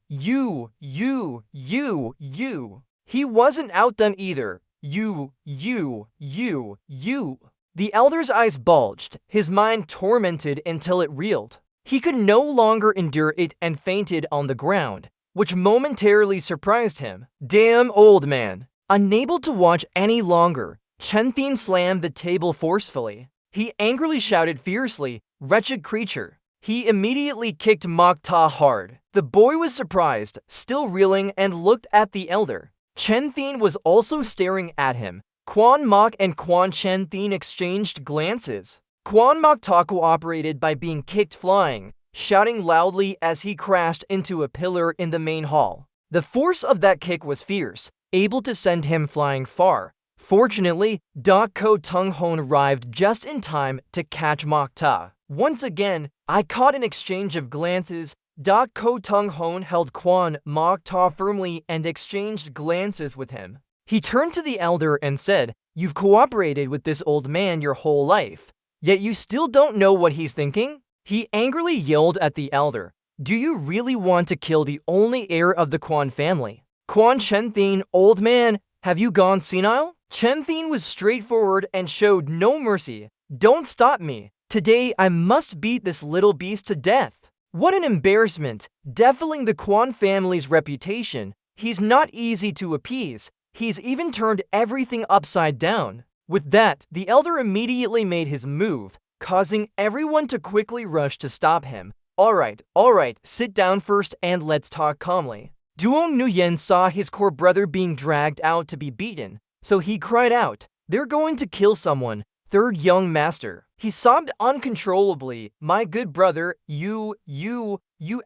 He wasn't outdone either. You. The elder's eyes bulged, his mind tormented until it reeled. He could no longer endure it and fainted on the ground, which momentarily surprised him. Damn old man. Unable to watch any longer, Chen Thin slammed the table forcefully. He angrily shouted fiercely, wretched creature. He immediately kicked Mok Ta hard. The boy was surprised, still reeling, and looked at the elder. Chen Thin was also staring at him. Quan Mok and Quan Chen Thin exchanged glances. Quan Mok Ta cooperated by being kicked flying, shouting loudly as he crashed into a pillar in the main hall. The force of that kick was fierce, able to send him flying far. Fortunately, Dak Ko Tung Hon arrived just in time to catch Mok Ta. Once again, I caught an exchange of glances. Dak Ko Tung Hon held Quan Mok Ta firmly and exchanged glances with him. He turned to the elder and said, You've cooperated with this old man your whole life, yet you still don't know what he's thinking? He angrily yelled at the elder, Do you really want to kill the only heir of the Quan family? Quan Chen Thin, old man, have you gone senile? Chen Thin was straightforward and showed no mercy. Don't stop me. Today I must beat this little beast to death. What an embarrassment, defiling the Quan family's reputation. He's not easy to appease. He's even turned everything upside down. With that, the elder immediately made his move, causing everyone to quickly rush to stop him. Alright, sit down first and let's talk calmly. Duo Nguyen saw his core brother being dragged out to be beaten, so he cried out, "They're going to kill someone." Third young master. He sobbed uncontrollably, "My good brother, you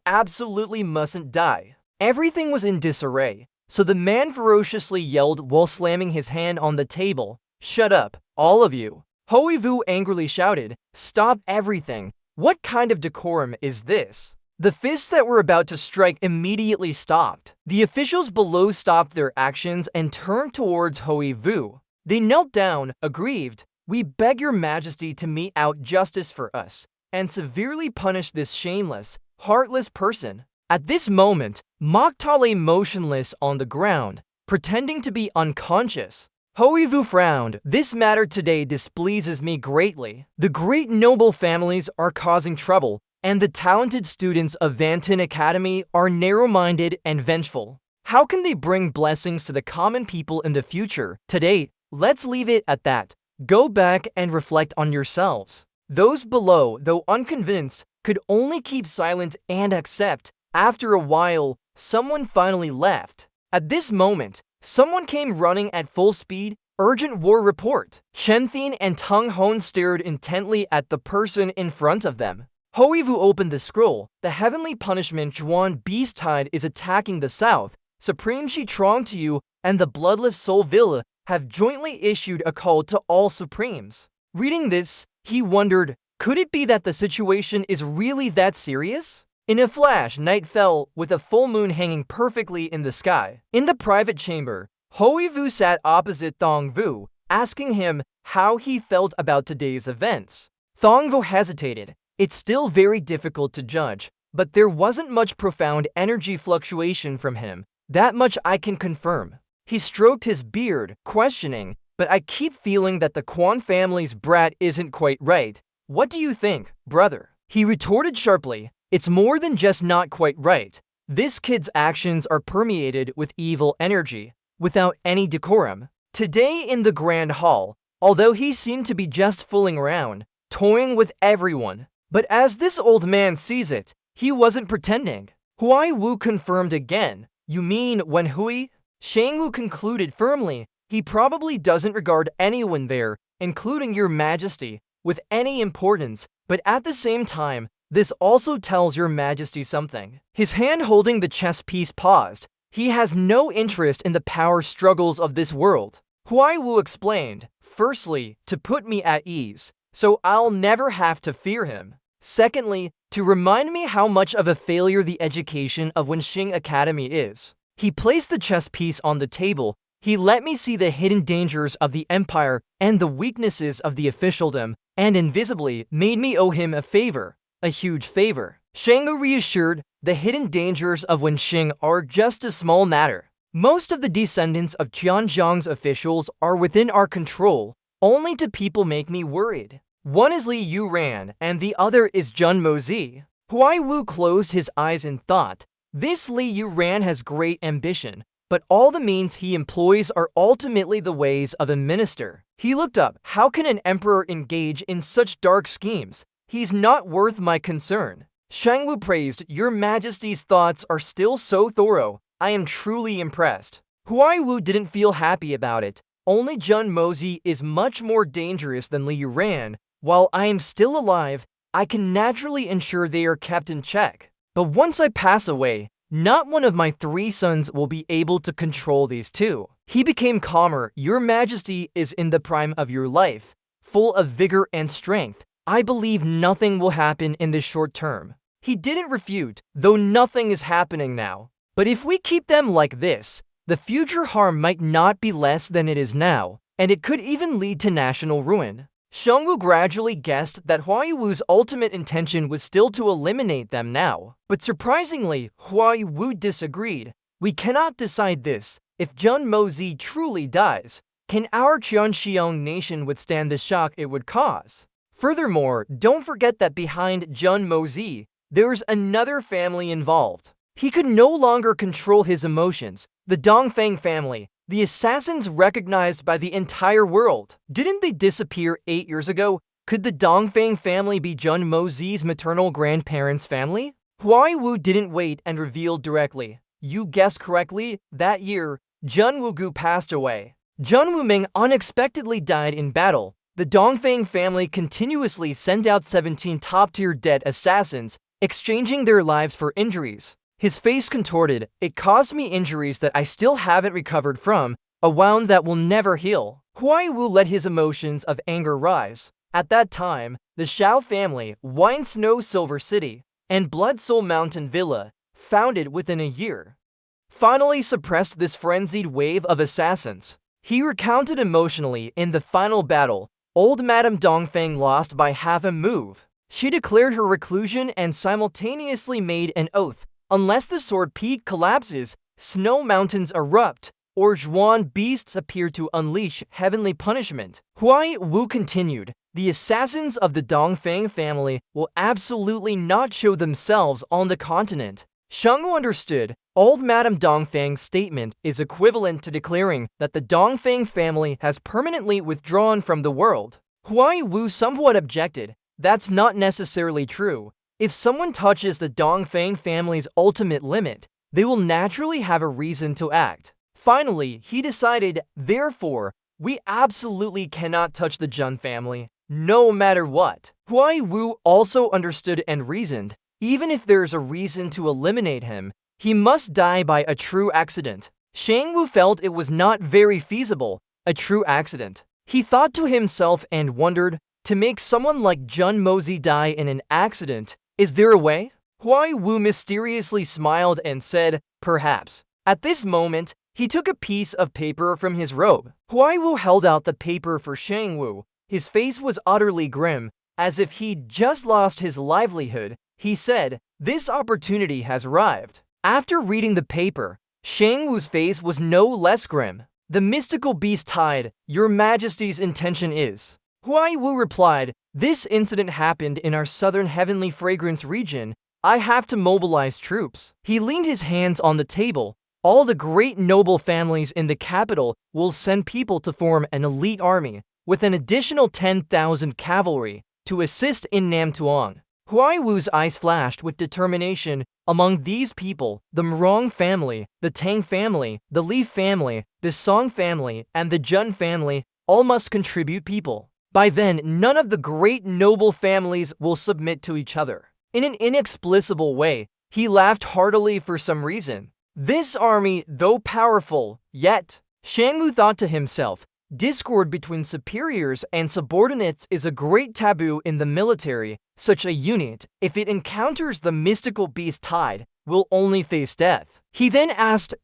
absolutely mustn't die." Everything was in disarray, so the man ferociously yelled while slamming his hand on the table, "Shut up, all of you." Hui Vu angrily shouted, "Stop everything. What kind of decorum is this?" The fists that were about to strike immediately stopped. The officials below stopped their actions and turned towards Hui Vu. They knelt down, aggrieved. "We beg your majesty to mete out justice for us and severely punish this shameless, heartless person." At this moment, Mokta lay motionless on the ground, pretending to be unconscious. Hui Vu frowned. "This matter today displeases me greatly. The great noble families are causing trouble, and the talented students of Vanton Academy are narrow-minded and vengeful. How can they bring blessings to the common people in the future? Today, let's leave it at that. Go back and reflect on yourselves." Those below, though unconvinced, could only keep silent and accept. After a while, someone finally left. At this moment, someone came running at full speed. "Urgent war report." Chen Thin and Tung Hon stared intently at the person in front of them. Hui Vu opened the scroll. "The heavenly punishment Zhuan Beast Tide is attacking the south. Supreme Shi Trong to you and the bloodless Soul Villa have jointly issued a call to all supremes." Reading this, he wondered, could it be that the situation is really that serious? In a flash, night fell, with a full moon hanging perfectly in the sky. In the private chamber, Hui Vu sat opposite Thong Vu, asking him how he felt about today's events. Thong Vu hesitated. "It's still very difficult to judge, but there wasn't much profound energy fluctuation from him. That much I can confirm." He stroked his beard, questioning, "But I keep feeling that the Quan family's brat isn't quite right. What do you think, brother?" He retorted sharply, "It's more than just not quite right. This kid's actions are permeated with evil energy, without any decorum." Today in the Grand Hall, although he seemed to be just fooling around, toying with everyone, but as this old man sees it, he wasn't pretending. Hui Wu confirmed again. "You mean when Hui?" Shang Wu concluded firmly. "He probably doesn't regard anyone there, including your majesty, with any importance, but at the same time, this also tells your majesty something." His hand holding the chess piece paused. "He has no interest in the power struggles of this world." Hui Wu explained, "Firstly, to put me at ease, so I'll never have to fear him. Secondly, to remind me how much of a failure the education of Wenxing Academy is." He placed the chess piece on the table. "He let me see the hidden dangers of the empire and the weaknesses of the officialdom, and invisibly made me owe him a favor, a huge favor." Shang reassured, "The hidden dangers of Wenxing are just a small matter. Most of the descendants of Qianzhang's officials are within our control. Only two people make me worried. One is Li Yuran, and the other is Jun Mozi." Hui Wu closed his eyes in thought. This Li Yuran has great ambition, but all the means he employs are ultimately the ways of a minister. He looked up. "How can an emperor engage in such dark schemes? He's not worth my concern." Shang Wu praised, "Your majesty's thoughts are still so thorough. I am truly impressed." Hui Wu didn't feel happy about it. "Only Jun Mozi is much more dangerous than Li Yuran. While I am still alive, I can naturally ensure they are kept in check. But once I pass away, not one of my 3 sons will be able to control these two." He became calmer. "Your majesty is in the prime of your life, full of vigor and strength. I believe nothing will happen in the short term." He didn't refute, "Though nothing is happening now. But if we keep them like this, the future harm might not be less than it is now, and it could even lead to national ruin." Shang Wu gradually guessed that Hui Wu's ultimate intention was still to eliminate them now. But surprisingly, Hui Wu disagreed. "We cannot decide this. If Jun Mozi truly dies, can our Qianxiang nation withstand the shock it would cause? Furthermore, don't forget that behind Jun Mozi, there's another family involved." He could no longer control his emotions. The Dongfang family. The assassins recognized by the entire world. Didn't they disappear 8 years ago? Could the Dongfang family be Jun Mozi's maternal grandparents' family? Huai Wu didn't wait and revealed directly. You guessed correctly, that year, Jun Wugu passed away. Jun Wuming unexpectedly died in battle. The Dongfang family continuously sent out 17 top-tier dead assassins, exchanging their lives for injuries. His face contorted. It caused me injuries that I still haven't recovered from, a wound that will never heal. Huai Wu let his emotions of anger rise. At that time, the Shao family, Wine Snow Silver City, and Blood Soul Mountain Villa, founded within a year, finally suppressed this frenzied wave of assassins. He recounted emotionally in the final battle, old Madame Dongfang lost by half a move. She declared her reclusion and simultaneously made an oath. Unless the Sword Peak collapses, snow mountains erupt, or Zhuan beasts appear to unleash heavenly punishment. Huai Wu continued, the assassins of the Dongfang family will absolutely not show themselves on the continent. Shang Wu understood. Old Madame Dongfang's statement is equivalent to declaring that the Dongfang family has permanently withdrawn from the world. Huai Wu somewhat objected. That's not necessarily true. If someone touches the Dongfang family's ultimate limit, they will naturally have a reason to act. Finally, he decided, therefore, we absolutely cannot touch the Jun family, no matter what. Huai Wu also understood and reasoned, even if there's a reason to eliminate him, he must die by a true accident. Shang Wu felt it was not very feasible, a true accident. He thought to himself and wondered, to make someone like Jun Mozi die in an accident, is there a way? Huai Wu mysteriously smiled and said, perhaps. At this moment, he took a piece of paper from his robe. Huai Wu held out the paper for Shang Wu. His face was utterly grim, as if he'd just lost his livelihood. He said, this opportunity has arrived. After reading the paper, Shang Wu's face was no less grim. The mystical beast tied, Your Majesty's intention is. Huai Wu replied, this incident happened in our southern heavenly fragrance region. I have to mobilize troops. He leaned his hands on the table. All the great noble families in the capital will send people to form an elite army, with an additional 10,000 cavalry, to assist in Namtuan. Huai Wu's eyes flashed with determination. Among these people, the Mrong family, the Tang family, the Li family, the Song family, and the Jun family all must contribute people. By then, none of the great noble families will submit to each other. In an inexplicable way, he laughed heartily for some reason. This army, though powerful, yet, Shang Wu thought to himself, discord between superiors and subordinates is a great taboo in the military. Such a unit, if it encounters the mystical beast tide, will only face death. He then asked,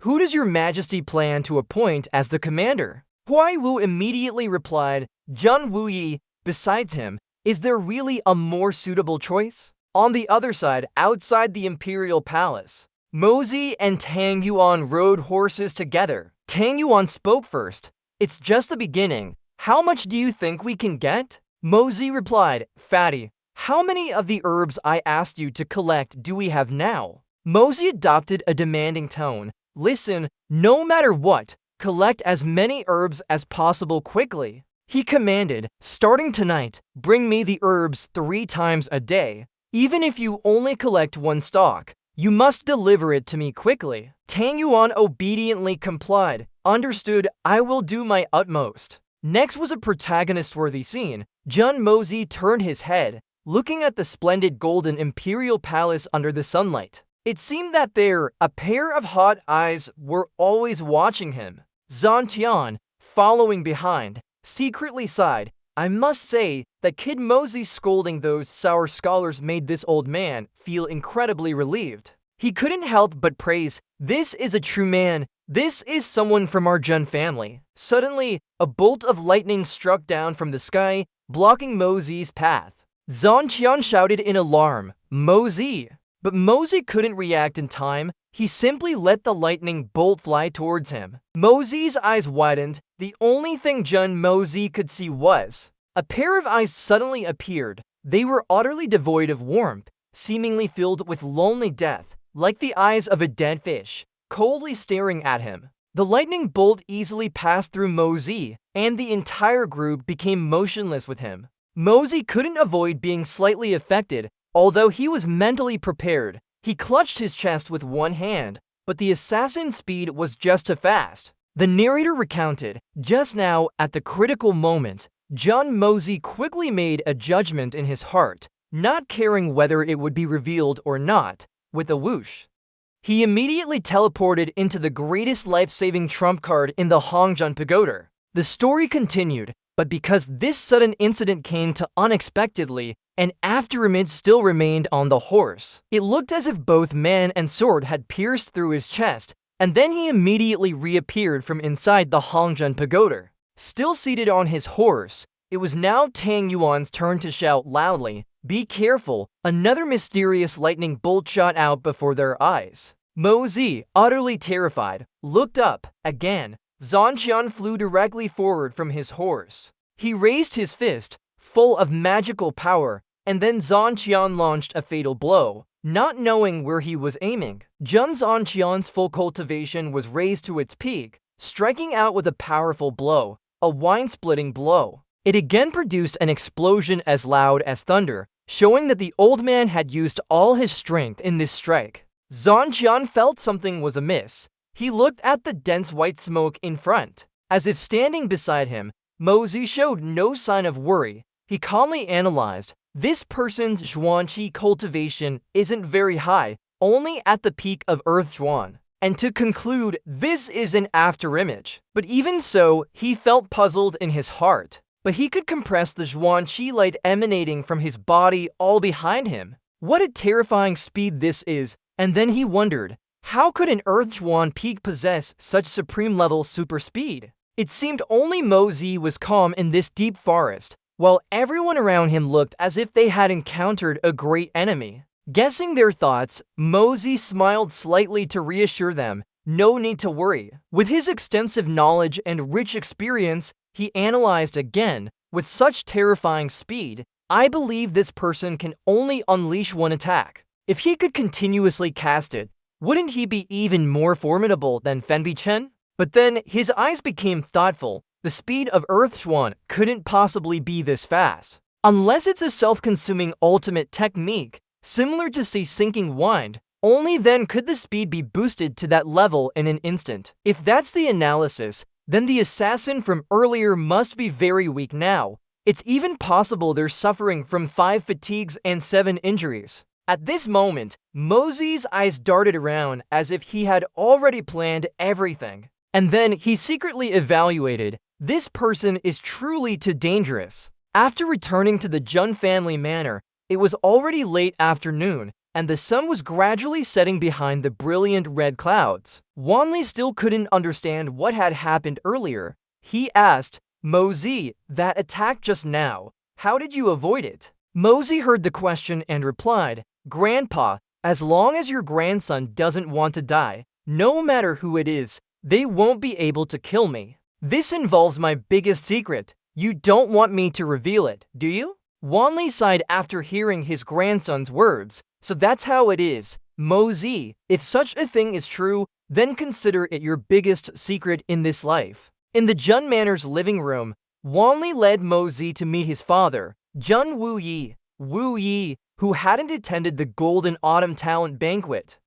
who does your majesty plan to appoint as the commander? Huai Wu immediately replied, Jun Wuyi. Besides him, is there really a more suitable choice? On the other side, outside the imperial palace, Mozi and Tang Yuan rode horses together. Tang Yuan spoke first. It's just the beginning. How much do you think we can get? Mozi replied, Fatty, how many of the herbs I asked you to collect do we have now? Mozi adopted a demanding tone. Listen, no matter what, collect as many herbs as possible quickly. He commanded, starting tonight, bring me the herbs 3 times a day. Even if you only collect 1 stalk, you must deliver it to me quickly. Tang Yuan obediently complied. Understood, I will do my utmost. Next was a protagonist-worthy scene. Jun Mozi turned his head, looking at the splendid golden imperial palace under the sunlight. It seemed that there, a pair of hot eyes were always watching him. Zhan Tian, following behind, secretly sighed. I must say that Kid Mozi's scolding those sour scholars made this old man feel incredibly relieved. He couldn't help but praise, this is a true man. This is someone from our Jun family. Suddenly, a bolt of lightning struck down from the sky, blocking Mozi's path. Zhan Qian shouted in alarm, Mozi! But Mozi couldn't react in time. He simply let the lightning bolt fly towards him. Mozi's eyes widened. The only thing Jun Mozi could see was a pair of eyes suddenly appeared. They were utterly devoid of warmth, seemingly filled with lonely death, like the eyes of a dead fish, coldly staring at him. The lightning bolt easily passed through Mosey, and the entire group became motionless with him. Mosey couldn't avoid being slightly affected, although he was mentally prepared. He clutched his chest with one hand, but the assassin's speed was just too fast. The narrator recounted, just now, at the critical moment, John Mosey quickly made a judgment in his heart, not caring whether it would be revealed or not, with a whoosh. He immediately teleported into the greatest life-saving trump card in the Hongjun Pagoda. The story continued, but because this sudden incident came to unexpectedly, an afterimage still remained on the horse. It looked as if both man and sword had pierced through his chest, and then he immediately reappeared from inside the Hongjun Pagoda. Still seated on his horse, it was now Tang Yuan's turn to shout loudly, "Be careful!" Another mysterious lightning bolt shot out before their eyes. Mosey, utterly terrified, looked up. Again, Zhangqian flew directly forward from his horse. He raised his fist, full of magical power, and then Zhangqian launched a fatal blow, not knowing where he was aiming. Zhangqian's full cultivation was raised to its peak, striking out with a powerful blow, a wine-splitting blow. It again produced an explosion as loud as thunder, showing that the old man had used all his strength in this strike. Zhangqian felt something was amiss. He looked at the dense white smoke in front. As if standing beside him, Mosey showed no sign of worry. He calmly analyzed, this person's Zhuan-Qi cultivation isn't very high, only at the peak of Earth Zhuan. And to conclude, this is an afterimage. But even so, he felt puzzled in his heart. But he could compress the Zhuan-Qi light emanating from his body all behind him. What a terrifying speed this is, and then he wondered, how could an Earth Zhuan peak possess such supreme-level super speed? It seemed only Mosey was calm in this deep forest, while everyone around him looked as if they had encountered a great enemy. Guessing their thoughts, Mosey smiled slightly to reassure them, no need to worry. With his extensive knowledge and rich experience, he analyzed again, with such terrifying speed, I believe this person can only unleash one attack. If he could continuously cast it, wouldn't he be even more formidable than Fenbi Chen? But then his eyes became thoughtful. The speed of Earth Zhuan couldn't possibly be this fast. Unless it's a self-consuming ultimate technique, similar to say sinking wind, only then could the speed be boosted to that level in an instant. If that's the analysis, then the assassin from earlier must be very weak now. It's even possible they're suffering from 5 fatigues and 7 injuries. At this moment, Mosey's eyes darted around as if he had already planned everything. And then he secretly evaluated, this person is truly too dangerous. After returning to the Jun family manor, it was already late afternoon, and the sun was gradually setting behind the brilliant red clouds. Wanli still couldn't understand what had happened earlier. He asked, Mosey, that attack just now, how did you avoid it? Mosey heard the question and replied, Grandpa, as long as your grandson doesn't want to die, no matter who it is, they won't be able to kill me. This involves my biggest secret. You don't want me to reveal it, do you? Wanli sighed after hearing his grandson's words. So that's how it is. Mosey, if such a thing is true, then consider it your biggest secret in this life. In the Jun Manor's living room, Wanli led Mosey to meet his father, Jun Wu Yi. Wu Yi, who hadn't attended the Golden Autumn Talent Banquet.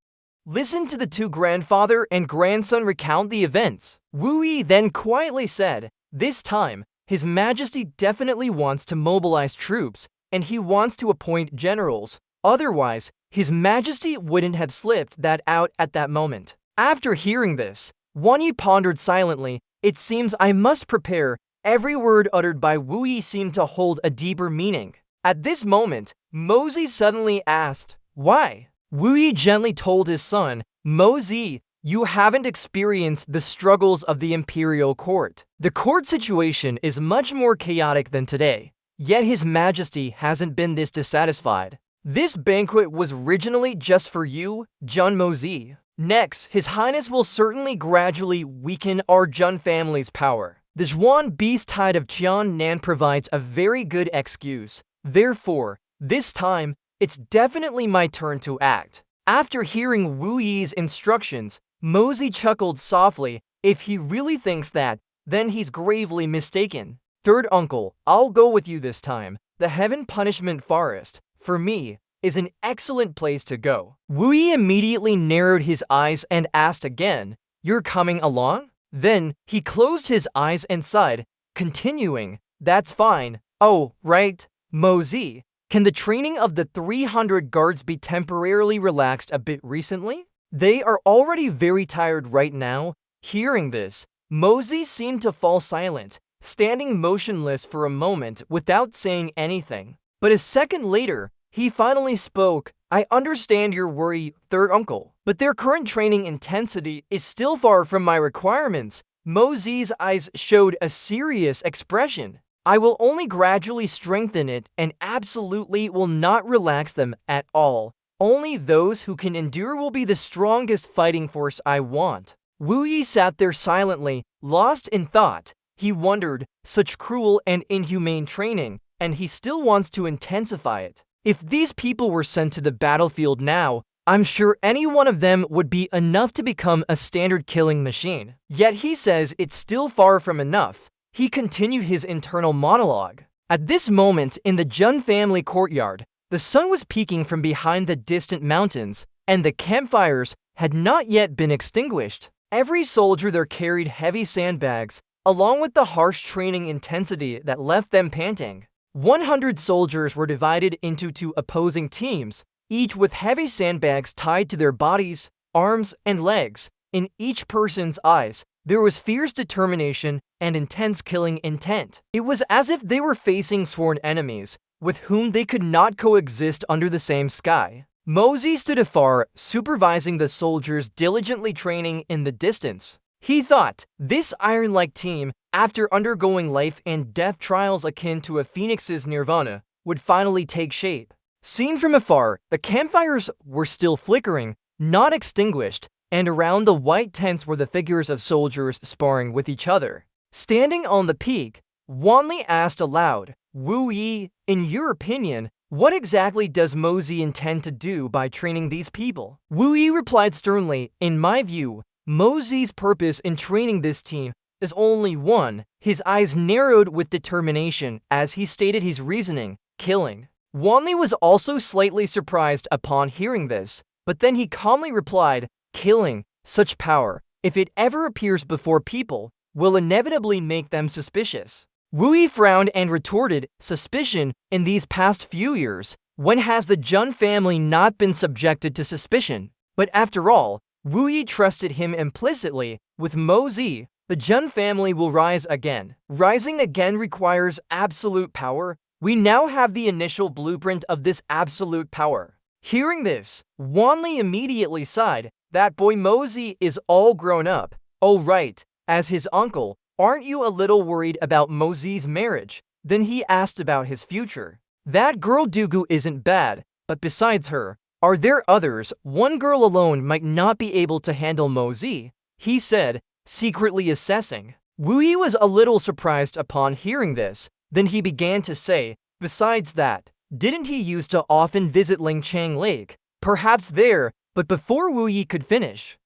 Listen to the two grandfather and grandson recount the events. Wu Yi then quietly said, this time, His Majesty definitely wants to mobilize troops, and he wants to appoint generals. Otherwise, His Majesty wouldn't have slipped that out at that moment. After hearing this, Wan Yi pondered silently. It seems I must prepare. Every word uttered by Wu Yi seemed to hold a deeper meaning. At this moment, Mosey suddenly asked, why? Wu Yi gently told his son, Mosey, you haven't experienced the struggles of the imperial court. The court situation is much more chaotic than today, yet His Majesty hasn't been this dissatisfied. This banquet was originally just for you, Jun Mosey. Next, His Highness will certainly gradually weaken our Jun family's power. The Zhuan Beast Tide of Qian Nan provides a very good excuse. Therefore, this time, it's definitely my turn to act. After hearing Wu Yi's instructions, Mosey chuckled softly. If he really thinks that, then he's gravely mistaken. Third uncle, I'll go with you this time. The Heaven Punishment Forest, for me, is an excellent place to go. Wu Yi immediately narrowed his eyes and asked again, "You're coming along?" Then he closed his eyes and sighed, continuing, "That's fine. Oh, right. Mosey, can the training of the 300 guards be temporarily relaxed a bit recently? They are already very tired right now." Hearing this, Mosey seemed to fall silent, standing motionless for a moment without saying anything. But a second later, he finally spoke. "I understand your worry, third uncle, but their current training intensity is still far from my requirements." Mosey's eyes showed a serious expression. "I will only gradually strengthen it and absolutely will not relax them at all. Only those who can endure will be the strongest fighting force I want." Wu Yi sat there silently, lost in thought. He wondered, such cruel and inhumane training, and he still wants to intensify it. If these people were sent to the battlefield now, I'm sure any one of them would be enough to become a standard killing machine. Yet he says it's still far from enough. He continued his internal monologue. At this moment in the Jun family courtyard, the sun was peeking from behind the distant mountains, and the campfires had not yet been extinguished. Every soldier there carried heavy sandbags, along with the harsh training intensity that left them panting. 100 soldiers were divided into 2 opposing teams, each with heavy sandbags tied to their bodies, arms, and legs. In each person's eyes, there was fierce determination and intense killing intent. It was as if they were facing sworn enemies, with whom they could not coexist under the same sky. Mosey stood afar, supervising the soldiers diligently training in the distance. He thought, this iron-like team, after undergoing life and death trials akin to a phoenix's nirvana, would finally take shape. Seen from afar, the campfires were still flickering, not extinguished, and around the white tents were the figures of soldiers sparring with each other. Standing on the peak, Wanli asked aloud, "Wu Yi, in your opinion, what exactly does Mosey intend to do by training these people?" Wu Yi replied sternly, "In my view, Mosey's purpose in training this team is only one." His eyes narrowed with determination as he stated his reasoning: killing. Wanli was also slightly surprised upon hearing this, but then he calmly replied, "Killing, such power, if it ever appears before people, will inevitably make them suspicious." Wu Yi frowned and retorted, "Suspicion in these past few years? When has the Jun family not been subjected to suspicion?" But after all, Wu Yi trusted him implicitly. With Mosey, the Jun family will rise again. Rising again requires absolute power. We now have the initial blueprint of this absolute power. Hearing this, Wanli immediately sighed. That boy Mosey is all grown up. Oh right, as his uncle, aren't you a little worried about Mosey's marriage? Then he asked about his future. That girl Dugu isn't bad, but besides her, are there others? One girl alone might not be able to handle Mosey, he said, secretly assessing. Wu Yi was a little surprised upon hearing this. Then he began to say, besides that, didn't he used to often visit Lingchang Lake? Perhaps there, but before Wu Yi could finish,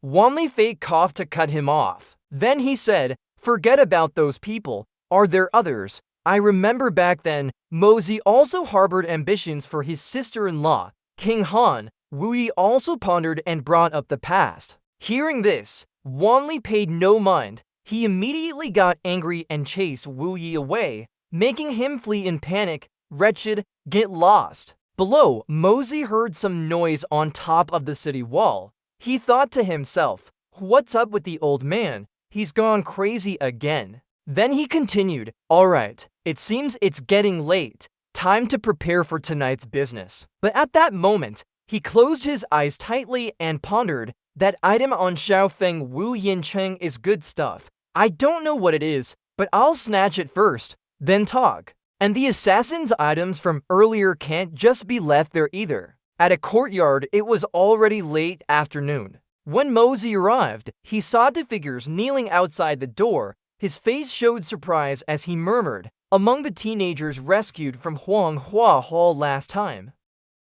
Wanli Fei coughed to cut him off. Then he said, forget about those people. Are there others? I remember back then, Mosey also harbored ambitions for his sister-in-law, King Han. Wu Yi also pondered and brought up the past. Hearing this, Wanli paid no mind. He immediately got angry and chased Wu Yi away, making him flee in panic. Wretched, get lost. Below, Mosey heard some noise on top of the city wall. He thought to himself, what's up with the old man? He's gone crazy again. Then he continued, alright, it seems it's getting late. Time to prepare for tonight's business. But at that moment, he closed his eyes tightly and pondered, that item on Xiaofeng Wu Yincheng is good stuff. I don't know what it is, but I'll snatch it first, then talk. And the assassin's items from earlier can't just be left there either. At a courtyard, it was already late afternoon. When Mosey arrived, he saw 2 figures kneeling outside the door. His face showed surprise as he murmured, among the teenagers rescued from Huanghua Hall last time,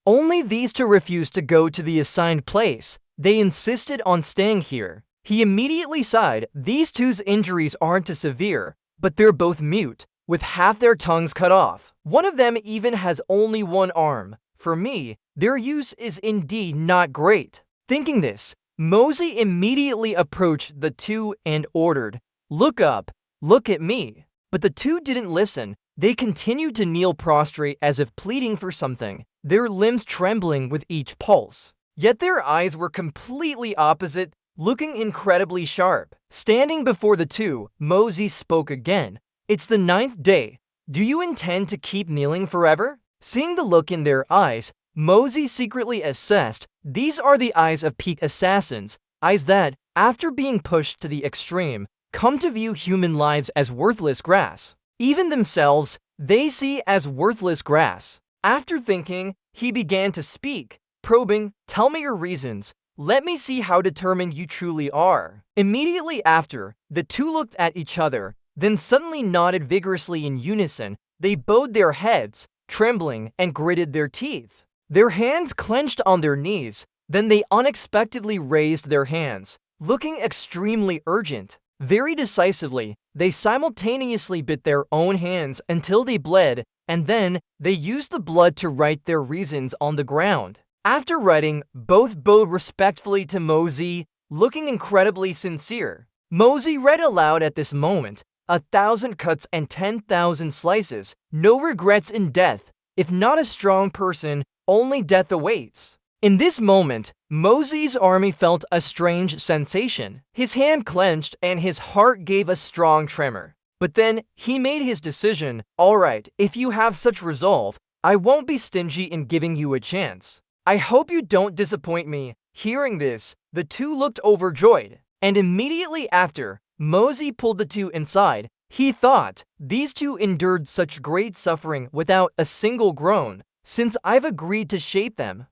only these 2 refused to go to the assigned place. They insisted on staying here. He immediately sighed. These two's injuries aren't too severe, but they're both mute, with half their tongues cut off. One of them even has only one arm. For me, their use is indeed not great. Thinking this, Mosey immediately approached the two and ordered, "Look up, look at me." But the two didn't listen. They continued to kneel prostrate as if pleading for something, their limbs trembling with each pulse. Yet their eyes were completely opposite, looking incredibly sharp. Standing before the two, Mosey spoke again. "It's the 9th day. Do you intend to keep kneeling forever?" Seeing the look in their eyes, Mosey secretly assessed these are the eyes of peak assassins, eyes that, after being pushed to the extreme, come to view human lives as worthless grass. Even themselves, they see as worthless grass. After thinking, he began to speak, probing, "Tell me your reasons. Let me see how determined you truly are." Immediately after, the two looked at each other, then suddenly nodded vigorously in unison. They bowed their heads, trembling, and gritted their teeth. Their hands clenched on their knees. Then they unexpectedly raised their hands, looking extremely urgent. Very decisively, they simultaneously bit their own hands until they bled, and then they used the blood to write their reasons on the ground. After writing, both bowed respectfully to Mosey, looking incredibly sincere. Mosey read aloud at this moment, 1,000 cuts and 10,000 slices, no regrets in death. If not a strong person, only death awaits. In this moment, Mosey's army felt a strange sensation. His hand clenched and his heart gave a strong tremor. But then he made his decision. "All right, if you have such resolve, I won't be stingy in giving you a chance. I hope you don't disappoint me." Hearing this, the two looked overjoyed. And immediately after, Mosey pulled the two inside. He thought, "These two endured such great suffering without a single groan. Since I've agreed to shape them,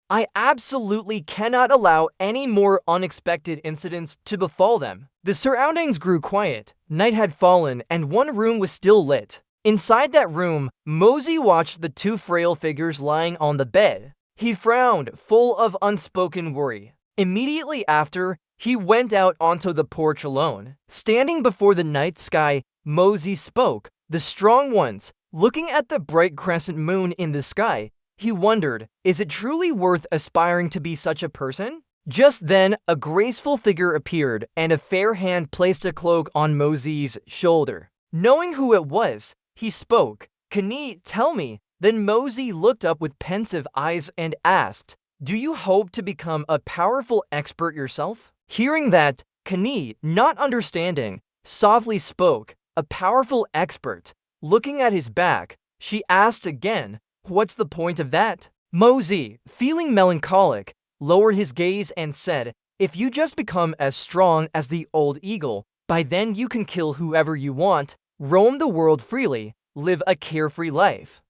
I absolutely cannot allow any more unexpected incidents to befall them." The surroundings grew quiet. Night had fallen and one room was still lit. Inside that room, Mosey watched the two frail figures lying on the bed. He frowned, full of unspoken worry. Immediately after, he went out onto the porch alone. Standing before the night sky, Mosey spoke. "The strong ones." Looking at the bright crescent moon in the sky, he wondered, is it truly worth aspiring to be such a person? Just then, a graceful figure appeared, and a fair hand placed a cloak on Mosey's shoulder. Knowing who it was, he spoke, "Kani, tell me." Then Mosey looked up with pensive eyes and asked, "Do you hope to become a powerful expert yourself?" Hearing that, Kani, not understanding, softly spoke, "A powerful expert." Looking at his back, she asked again, "What's the point of that?" Mosey, feeling melancholic, lowered his gaze and said, "If you just become as strong as the old eagle, by then you can kill whoever you want, roam the world freely, live a carefree life.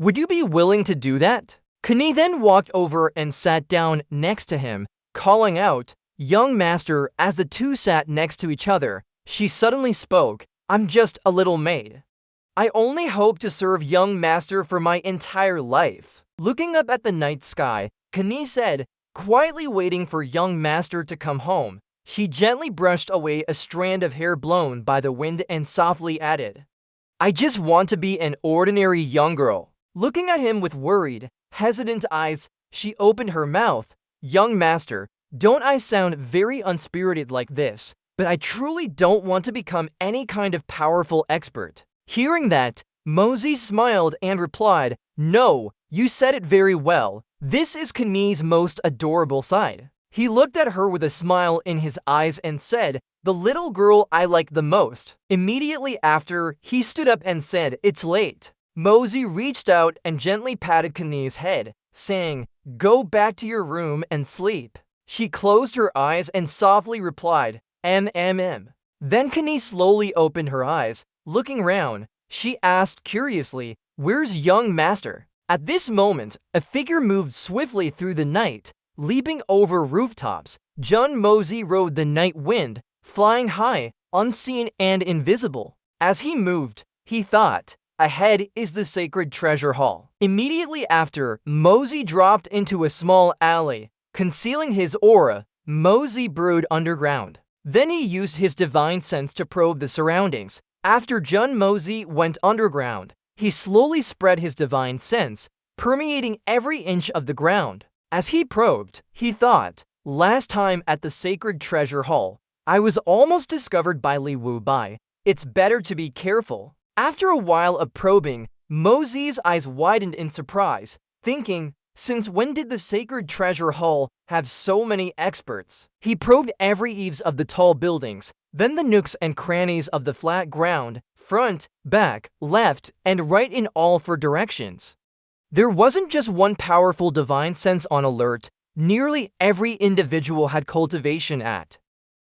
Would you be willing to do that?" Kani then walked over and sat down next to him, calling out, "Young master." As the two sat next to each other, she suddenly spoke, "I'm just a little maid. I only hope to serve young master for my entire life." Looking up at the night sky, Kani said, quietly waiting for young master to come home. She gently brushed away a strand of hair blown by the wind and softly added, "I just want to be an ordinary young girl." Looking at him with worried, hesitant eyes, she opened her mouth. "Young master, don't I sound very unspirited like this? But I truly don't want to become any kind of powerful expert." Hearing that, Mosey smiled and replied, "No, you said it very well. This is Kani's most adorable side." He looked at her with a smile in his eyes and said, "The little girl I like the most." Immediately after, he stood up and said, "It's late." Mosey reached out and gently patted Kani's head, saying, "Go back to your room and sleep." She closed her eyes and softly replied, "Mm." Then Kani slowly opened her eyes. Looking round, she asked curiously, "Where's young master?" At this moment, a figure moved swiftly through the night, leaping over rooftops. John Mosey rode the night wind, flying high, unseen and invisible. As he moved, he thought, ahead is the sacred treasure hall. Immediately after, Mosey dropped into a small alley. Concealing his aura, Mosey burrowed underground. Then he used his divine sense to probe the surroundings. After Jun Mozi went underground, he slowly spread his divine sense, permeating every inch of the ground. As he probed, he thought, last time at the Sacred Treasure Hall, I was almost discovered by Li Wu Bai. It's better to be careful. After a while of probing, Mozi's eyes widened in surprise, thinking, since when did the Sacred Treasure Hall have so many experts? He probed every eaves of the tall buildings, then the nooks and crannies of the flat ground, front, back, left, and right in all four directions. There wasn't just one powerful divine sense on alert. Nearly every individual had cultivation at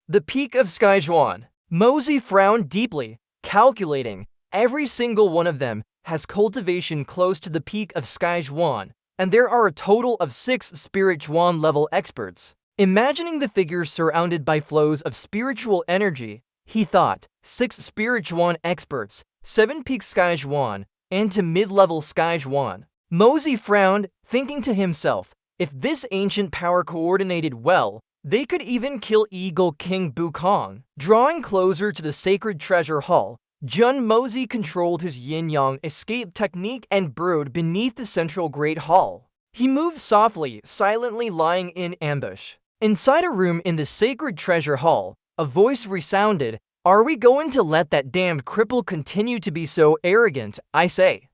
the peak of Skyjuan. Mozi frowned deeply, calculating. Every single one of them has cultivation close to the peak of Skyjuan, and there are a total of 6 Spirit Juan level experts. Imagining the figures surrounded by flows of spiritual energy, he thought, 6 Spirit Juan experts, 7 peak Skyjuan, and to mid-level Skyjuan. Mozi frowned, thinking to himself, if this ancient power coordinated well, they could even kill Eagle King Bukong. Drawing closer to the Sacred Treasure Hall, Jun Mozi controlled his yin-yang escape technique and burrowed beneath the central Great Hall. He moved softly, silently lying in ambush. Inside a room in the Sacred Treasure Hall, a voice resounded, "Are we going to let that damned cripple continue to be so arrogant, I say?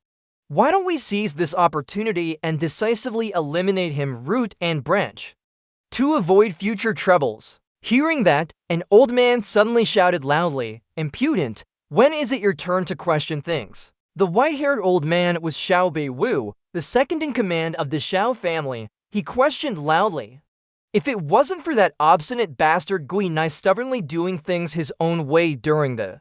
Why don't we seize this opportunity and decisively eliminate him root and branch, to avoid future troubles?" Hearing that, an old man suddenly shouted loudly, impudent, "When is it your turn to question things?" The white-haired old man was Xiao Bei-wu, the second in command of the Xiao family. He questioned loudly, if it wasn't for that obstinate bastard Gui Nai stubbornly doing things his own way during the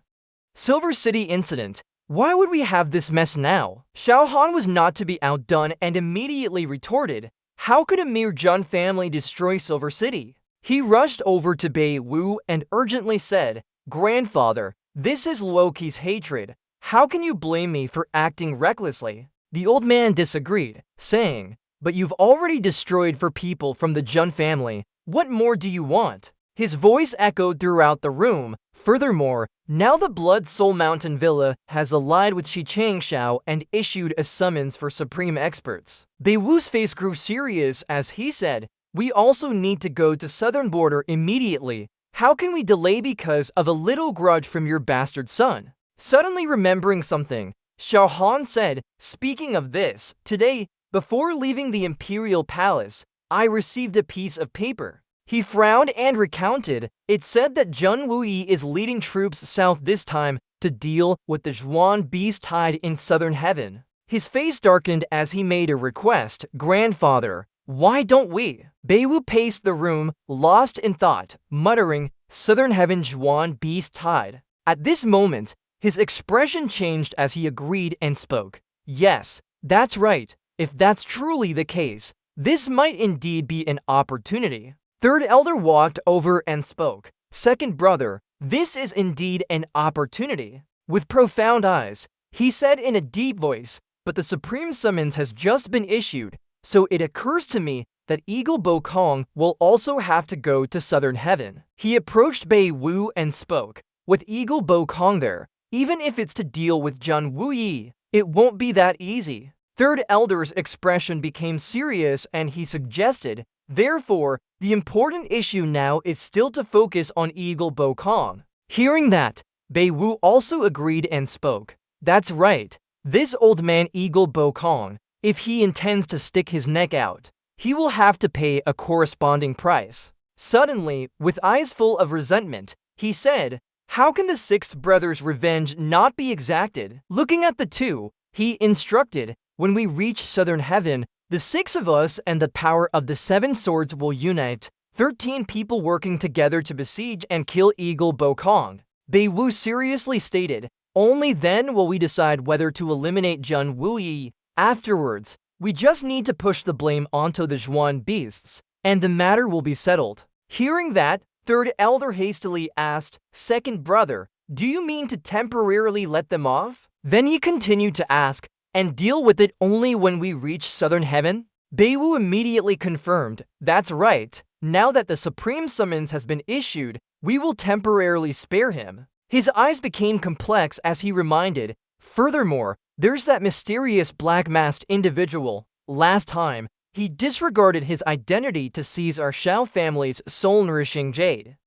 Silver City incident, why would we have this mess now? Xiao Han was not to be outdone and immediately retorted, how could a mere Jun family destroy Silver City? He rushed over to Bei Wu and urgently said, "Grandfather, this is Luoqi's hatred. How can you blame me for acting recklessly?" The old man disagreed, saying, "But you've already destroyed 4 people from the Jun family. What more do you want?" His voice echoed throughout the room. Furthermore, now the Blood Soul Mountain Villa has allied with Shichang Shao and issued a summons for supreme experts. Bei Wu's face grew serious as he said, "We also need to go to southern border immediately. How can we delay because of a little grudge from your bastard son?" Suddenly remembering something, Xiao Han said, "Speaking of this, today, before leaving the Imperial Palace, I received a piece of paper." He frowned and recounted. It said that Jun Wuyi is leading troops south this time to deal with the Zhuan beast tide in southern heaven. His face darkened as he made a request, "Grandfather, why don't we?" Bei Wu paced the room, lost in thought, muttering, "Southern heaven Zhuan beast tide." At this moment, his expression changed as he agreed and spoke. "Yes, that's right. If that's truly the case, this might indeed be an opportunity." Third elder walked over and spoke. "Second brother, this is indeed an opportunity." With profound eyes, he said in a deep voice, "But the supreme summons has just been issued, so it occurs to me that Eagle Bokong will also have to go to southern heaven." He approached Bei Wu and spoke, "With Eagle Bokong there, even if it's to deal with Jun Wuyi, it won't be that easy." Third elder's expression became serious and he suggested, "Therefore, the important issue now is still to focus on Eagle Bokong." Hearing that, Bei Wu also agreed and spoke. "That's right. This old man Eagle Bokong, if he intends to stick his neck out, he will have to pay a corresponding price." Suddenly, with eyes full of resentment, he said, "How can the 6th brother's revenge not be exacted?" Looking at the two, he instructed, "When we reach southern heaven, the 6 of us and the power of the 7 swords will unite, 13 people working together to besiege and kill Eagle Bokong." Bei Wu seriously stated, "Only then will we decide whether to eliminate Jun Wuyi. Afterwards, we just need to push the blame onto the Zhuan beasts, and the matter will be settled." Hearing that, third elder hastily asked, "Second brother, do you mean to temporarily let them off?" Then he continued to ask, "And deal with it only when we reach southern heaven?" Bei Wu immediately confirmed, "That's right. Now that the supreme summons has been issued, We will temporarily spare him. His eyes became complex as he reminded, furthermore, there's that mysterious black-masked individual. Last time, he disregarded his identity to seize our Shao family's soul-nourishing jade,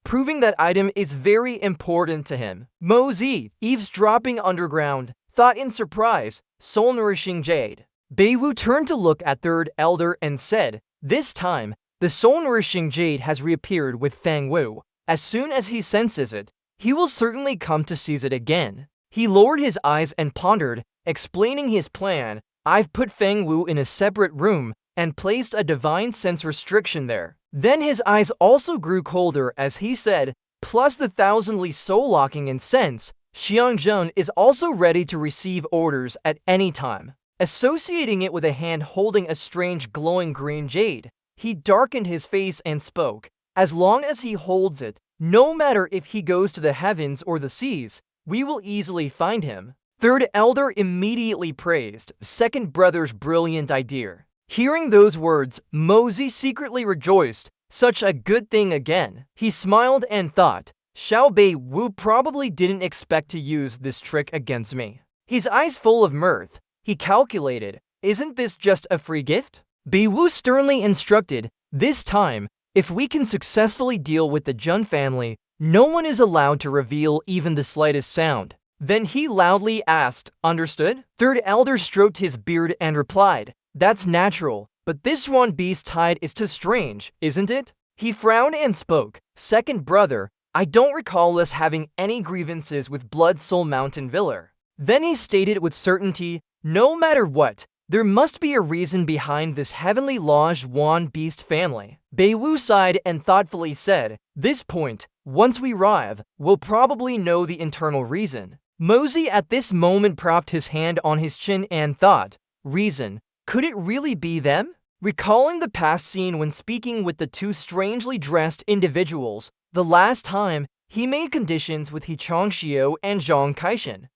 proving that item is very important to him. Mosey, eavesdropping underground, thought in surprise, soul-nourishing jade. Beiwu turned to look at Third Elder and said, this time, the soul-nourishing jade has reappeared with Fang Wu. As soon as he senses it, he will certainly come to seize it again. He lowered his eyes and pondered, explaining his plan. I've put Fang Wu in a separate room and placed a divine sense restriction there. Then his eyes also grew colder as he said, plus the thousandly soul-locking in sense, Xiangjun is also ready to receive orders at any time. Associating it with a hand holding a strange glowing green jade, he darkened his face and spoke, as long as he holds it, no matter if he goes to the heavens or the seas, we will easily find him. Third Elder immediately praised Second Brother's brilliant idea. Hearing those words, Mosey secretly rejoiced, such a good thing again. He smiled and thought, Xiaobei Wu probably didn't expect to use this trick against me. His eyes full of mirth, he calculated, isn't this just a free gift? Bei Wu sternly instructed, this time, if we can successfully deal with the Jun family, no one is allowed to reveal even the slightest sound. Then he loudly asked, understood? Third Elder stroked his beard and replied, that's natural, but this one beast tide is too strange, isn't it? He frowned and spoke, Second Brother, I don't recall us having any grievances with Blood Soul Mountain Villa. Then he stated with certainty, no matter what, there must be a reason behind this heavenly lodged Wan beast family. Bei Wu sighed and thoughtfully said, this point, once we arrive, we'll probably know the internal reason. Mosey at this moment propped his hand on his chin and thought, reason, could it really be them? Recalling the past scene when speaking with the two strangely dressed individuals, the last time, he made conditions with He Changxiu and Zhang Kaishan,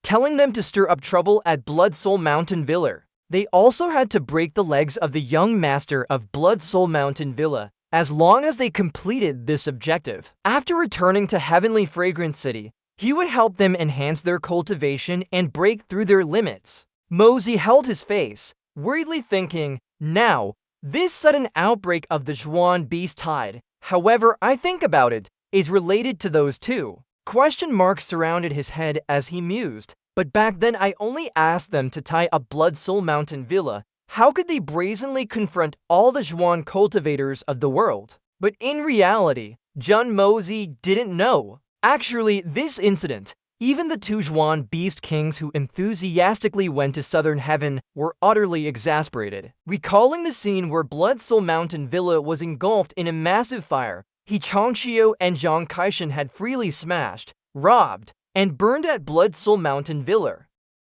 telling them to stir up trouble at Blood Soul Mountain Villa. They also had to break the legs of the young master of Blood Soul Mountain Villa, as long as they completed this objective. After returning to Heavenly Fragrance City, he would help them enhance their cultivation and break through their limits. Mosey held his face, worriedly thinking, now, this sudden outbreak of the Zhuan beast tide, however I think about it, is related to those two. Question marks surrounded his head as he mused, but back then I only asked them to tie up Blood Soul Mountain Villa. How could they brazenly confront all the Zhuan cultivators of the world? But in reality, Jun Mosey didn't know. Actually, this incident, even the two Zhuan beast kings who enthusiastically went to Southern Heaven were utterly exasperated. Recalling the scene where Blood Soul Mountain Villa was engulfed in a massive fire, He Changxiu and Zhang Kaishan had freely smashed, robbed, and burned at Blood Soul Mountain Villa,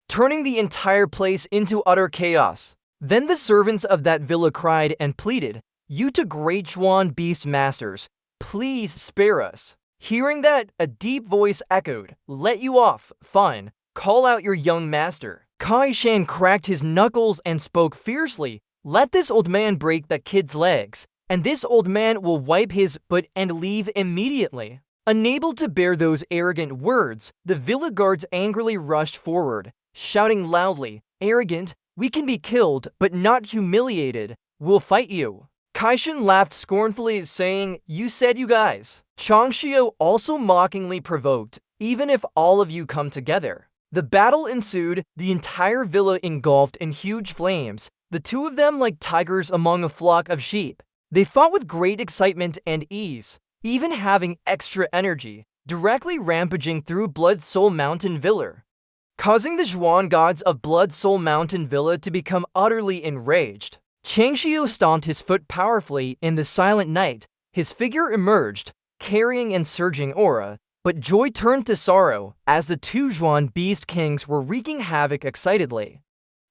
turning the entire place into utter chaos. Then the servants of that villa cried and pleaded, you two great Zhuan beast masters, please spare us. Hearing that, a deep voice echoed, let you off, fine, call out your young master. Kai Shan cracked his knuckles and spoke fiercely, let this old man break that kid's legs, and this old man will wipe his butt and leave immediately. Unable to bear those arrogant words, the villa guards angrily rushed forward, shouting loudly, arrogant, we can be killed, but not humiliated, we'll fight you. Kaishan laughed scornfully, saying, you said you guys. Changxiu also mockingly provoked, even if all of you come together. The battle ensued, the entire villa engulfed in huge flames, the two of them like tigers among a flock of sheep. They fought with great excitement and ease, even having extra energy, directly rampaging through Blood Soul Mountain Villa, causing the Zhuan gods of Blood Soul Mountain Villa to become utterly enraged. Changxiu stomped his foot powerfully in the silent night. His figure emerged, carrying an surging aura, but joy turned to sorrow as the two Zhuan beast kings were wreaking havoc excitedly.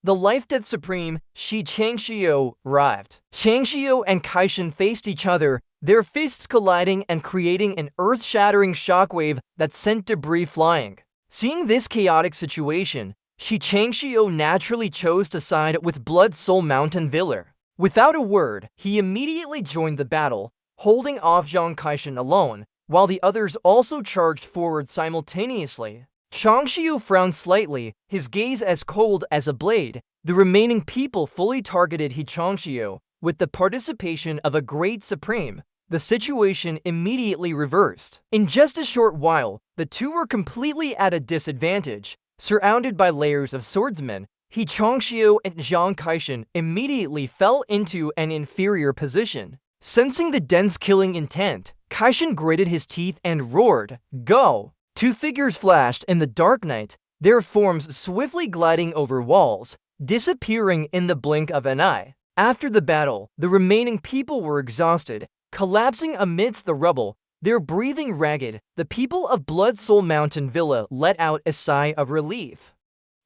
The Life-Death Supreme, Shi Changxiu, arrived. Changxiu and Kaishan faced each other, their fists colliding and creating an earth-shattering shockwave that sent debris flying. Seeing this chaotic situation, Shi Changxiu naturally chose to side with Blood Soul Mountain Villa. Without a word, he immediately joined the battle, holding off Zhang Kaishan alone, while the others also charged forward simultaneously. Changxiu frowned slightly, his gaze as cold as a blade. The remaining people fully targeted Changxiu. With the participation of a great supreme, the situation immediately reversed. In just a short while, the two were completely at a disadvantage. Surrounded by layers of swordsmen, Changxiu and Zhang Kaishan immediately fell into an inferior position. Sensing the dense killing intent, Kaishan gritted his teeth and roared, "Go!" Two figures flashed in the dark night, their forms swiftly gliding over walls, disappearing in the blink of an eye. After the battle, the remaining people were exhausted, collapsing amidst the rubble, their breathing ragged. The people of Blood Soul Mountain Villa let out a sigh of relief.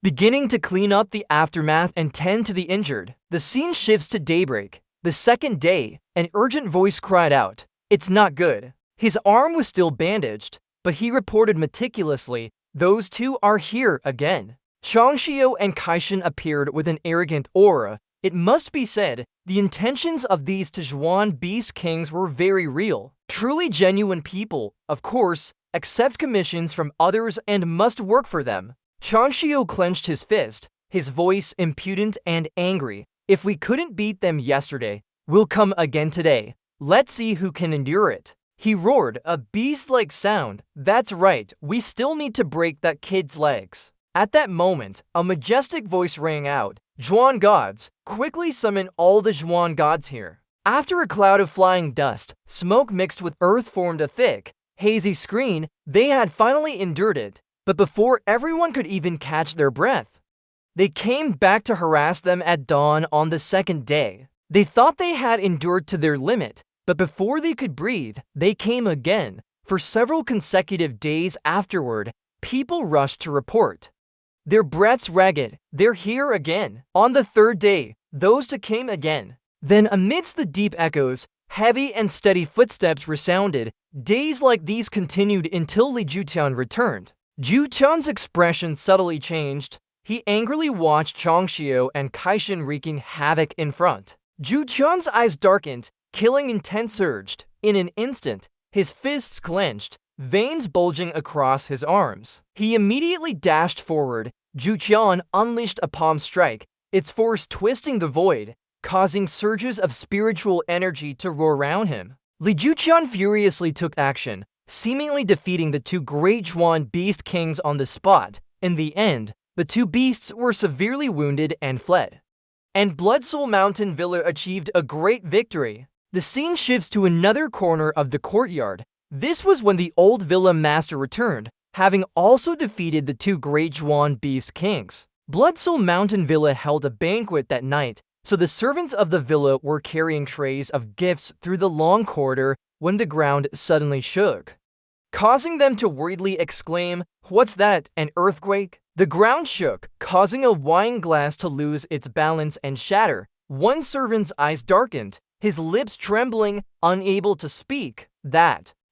Beginning to clean up the aftermath and tend to the injured, the scene shifts to daybreak. The second day, an urgent voice cried out, "It's not good." His arm was still bandaged, but he reported meticulously, "Those two are here again." Changxiu and Kaishan appeared with an arrogant aura. It must be said, the intentions of these Tezhuan Beast Kings were very real. Truly genuine people, of course, accept commissions from others and must work for them. Changxiu clenched his fist, his voice impudent and angry. "If we couldn't beat them yesterday, we'll come again today. Let's see who can endure it." He roared, a beast-like sound. "That's right, we still need to break that kid's legs." At that moment, a majestic voice rang out, "Zhuan gods, quickly summon all the Zhuan gods here." After a cloud of flying dust, smoke mixed with earth formed a thick, hazy screen. They had finally endured it, but before everyone could even catch their breath, they came back to harass them at dawn on the second day. They thought they had endured to their limit, but before they could breathe, they came again. For several consecutive days afterward, people rushed to report. Their breaths ragged, "They're here again." On the third day, those two came again. Then amidst the deep echoes, heavy and steady footsteps resounded. Days like these continued until Li Jutian returned. Jutian's expression subtly changed. He angrily watched Changxiu and Kaishan wreaking havoc in front. Jutian's eyes darkened, killing intent surged. In an instant, his fists clenched, veins bulging across his arms. He immediately dashed forward. Jutian unleashed a palm strike, its force twisting the void, causing surges of spiritual energy to roar around him. Li Jutian furiously took action, seemingly defeating the two great Zhuan Beast Kings on the spot. In the end, the two beasts were severely wounded and fled. And Blood Soul Mountain Villa achieved a great victory. The scene shifts to another corner of the courtyard. This was when the old villa master returned, having also defeated the two great Zhuan Beast Kings. Blood Soul Mountain Villa held a banquet that night, so the servants of the villa were carrying trays of gifts through the long corridor when the ground suddenly shook, causing them to worriedly exclaim, "What's that, an earthquake?" The ground shook, causing a wine glass to lose its balance and shatter. One servant's eyes darkened, his lips trembling, unable to speak.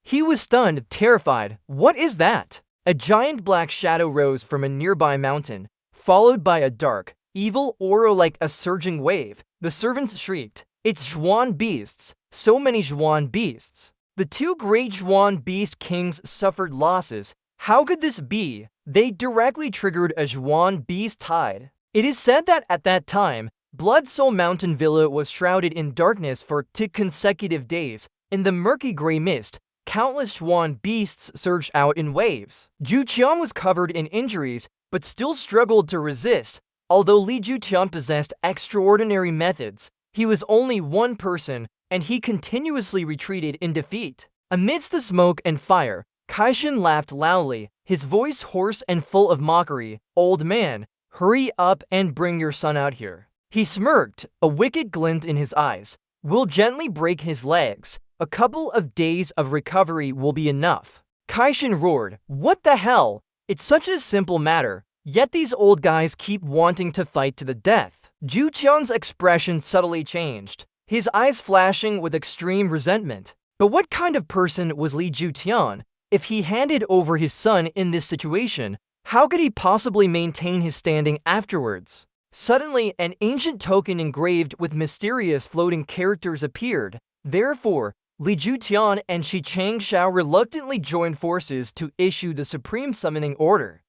He was stunned, terrified. "What is that?" A giant black shadow rose from a nearby mountain, followed by a dark, evil aura like a surging wave. The servants shrieked, "It's Zhuan beasts! So many Zhuan beasts!" The two great Zhuan Beast Kings suffered losses. How could this be? They directly triggered a Zhuan Beast tide. It is said that at that time, Blood Soul Mountain Villa was shrouded in darkness for 2 consecutive days. In the murky gray mist, countless Zhuan beasts surged out in waves. Jutian was covered in injuries, but still struggled to resist. Although Li Jutian possessed extraordinary methods, he was only one person, and he continuously retreated in defeat. Amidst the smoke and fire, Kaishan laughed loudly, his voice hoarse and full of mockery. "Old man, hurry up and bring your son out here." He smirked, a wicked glint in his eyes. "We'll gently break his legs. A couple of days of recovery will be enough." Kaishan roared, "What the hell? It's such a simple matter, yet these old guys keep wanting to fight to the death." Jutian's expression subtly changed, his eyes flashing with extreme resentment. But what kind of person was Li Jutian? If he handed over his son in this situation, how could he possibly maintain his standing afterwards? Suddenly, an ancient token engraved with mysterious floating characters appeared. Therefore, Li Jutian and Shi Changshao reluctantly joined forces to issue the Supreme Summoning Order,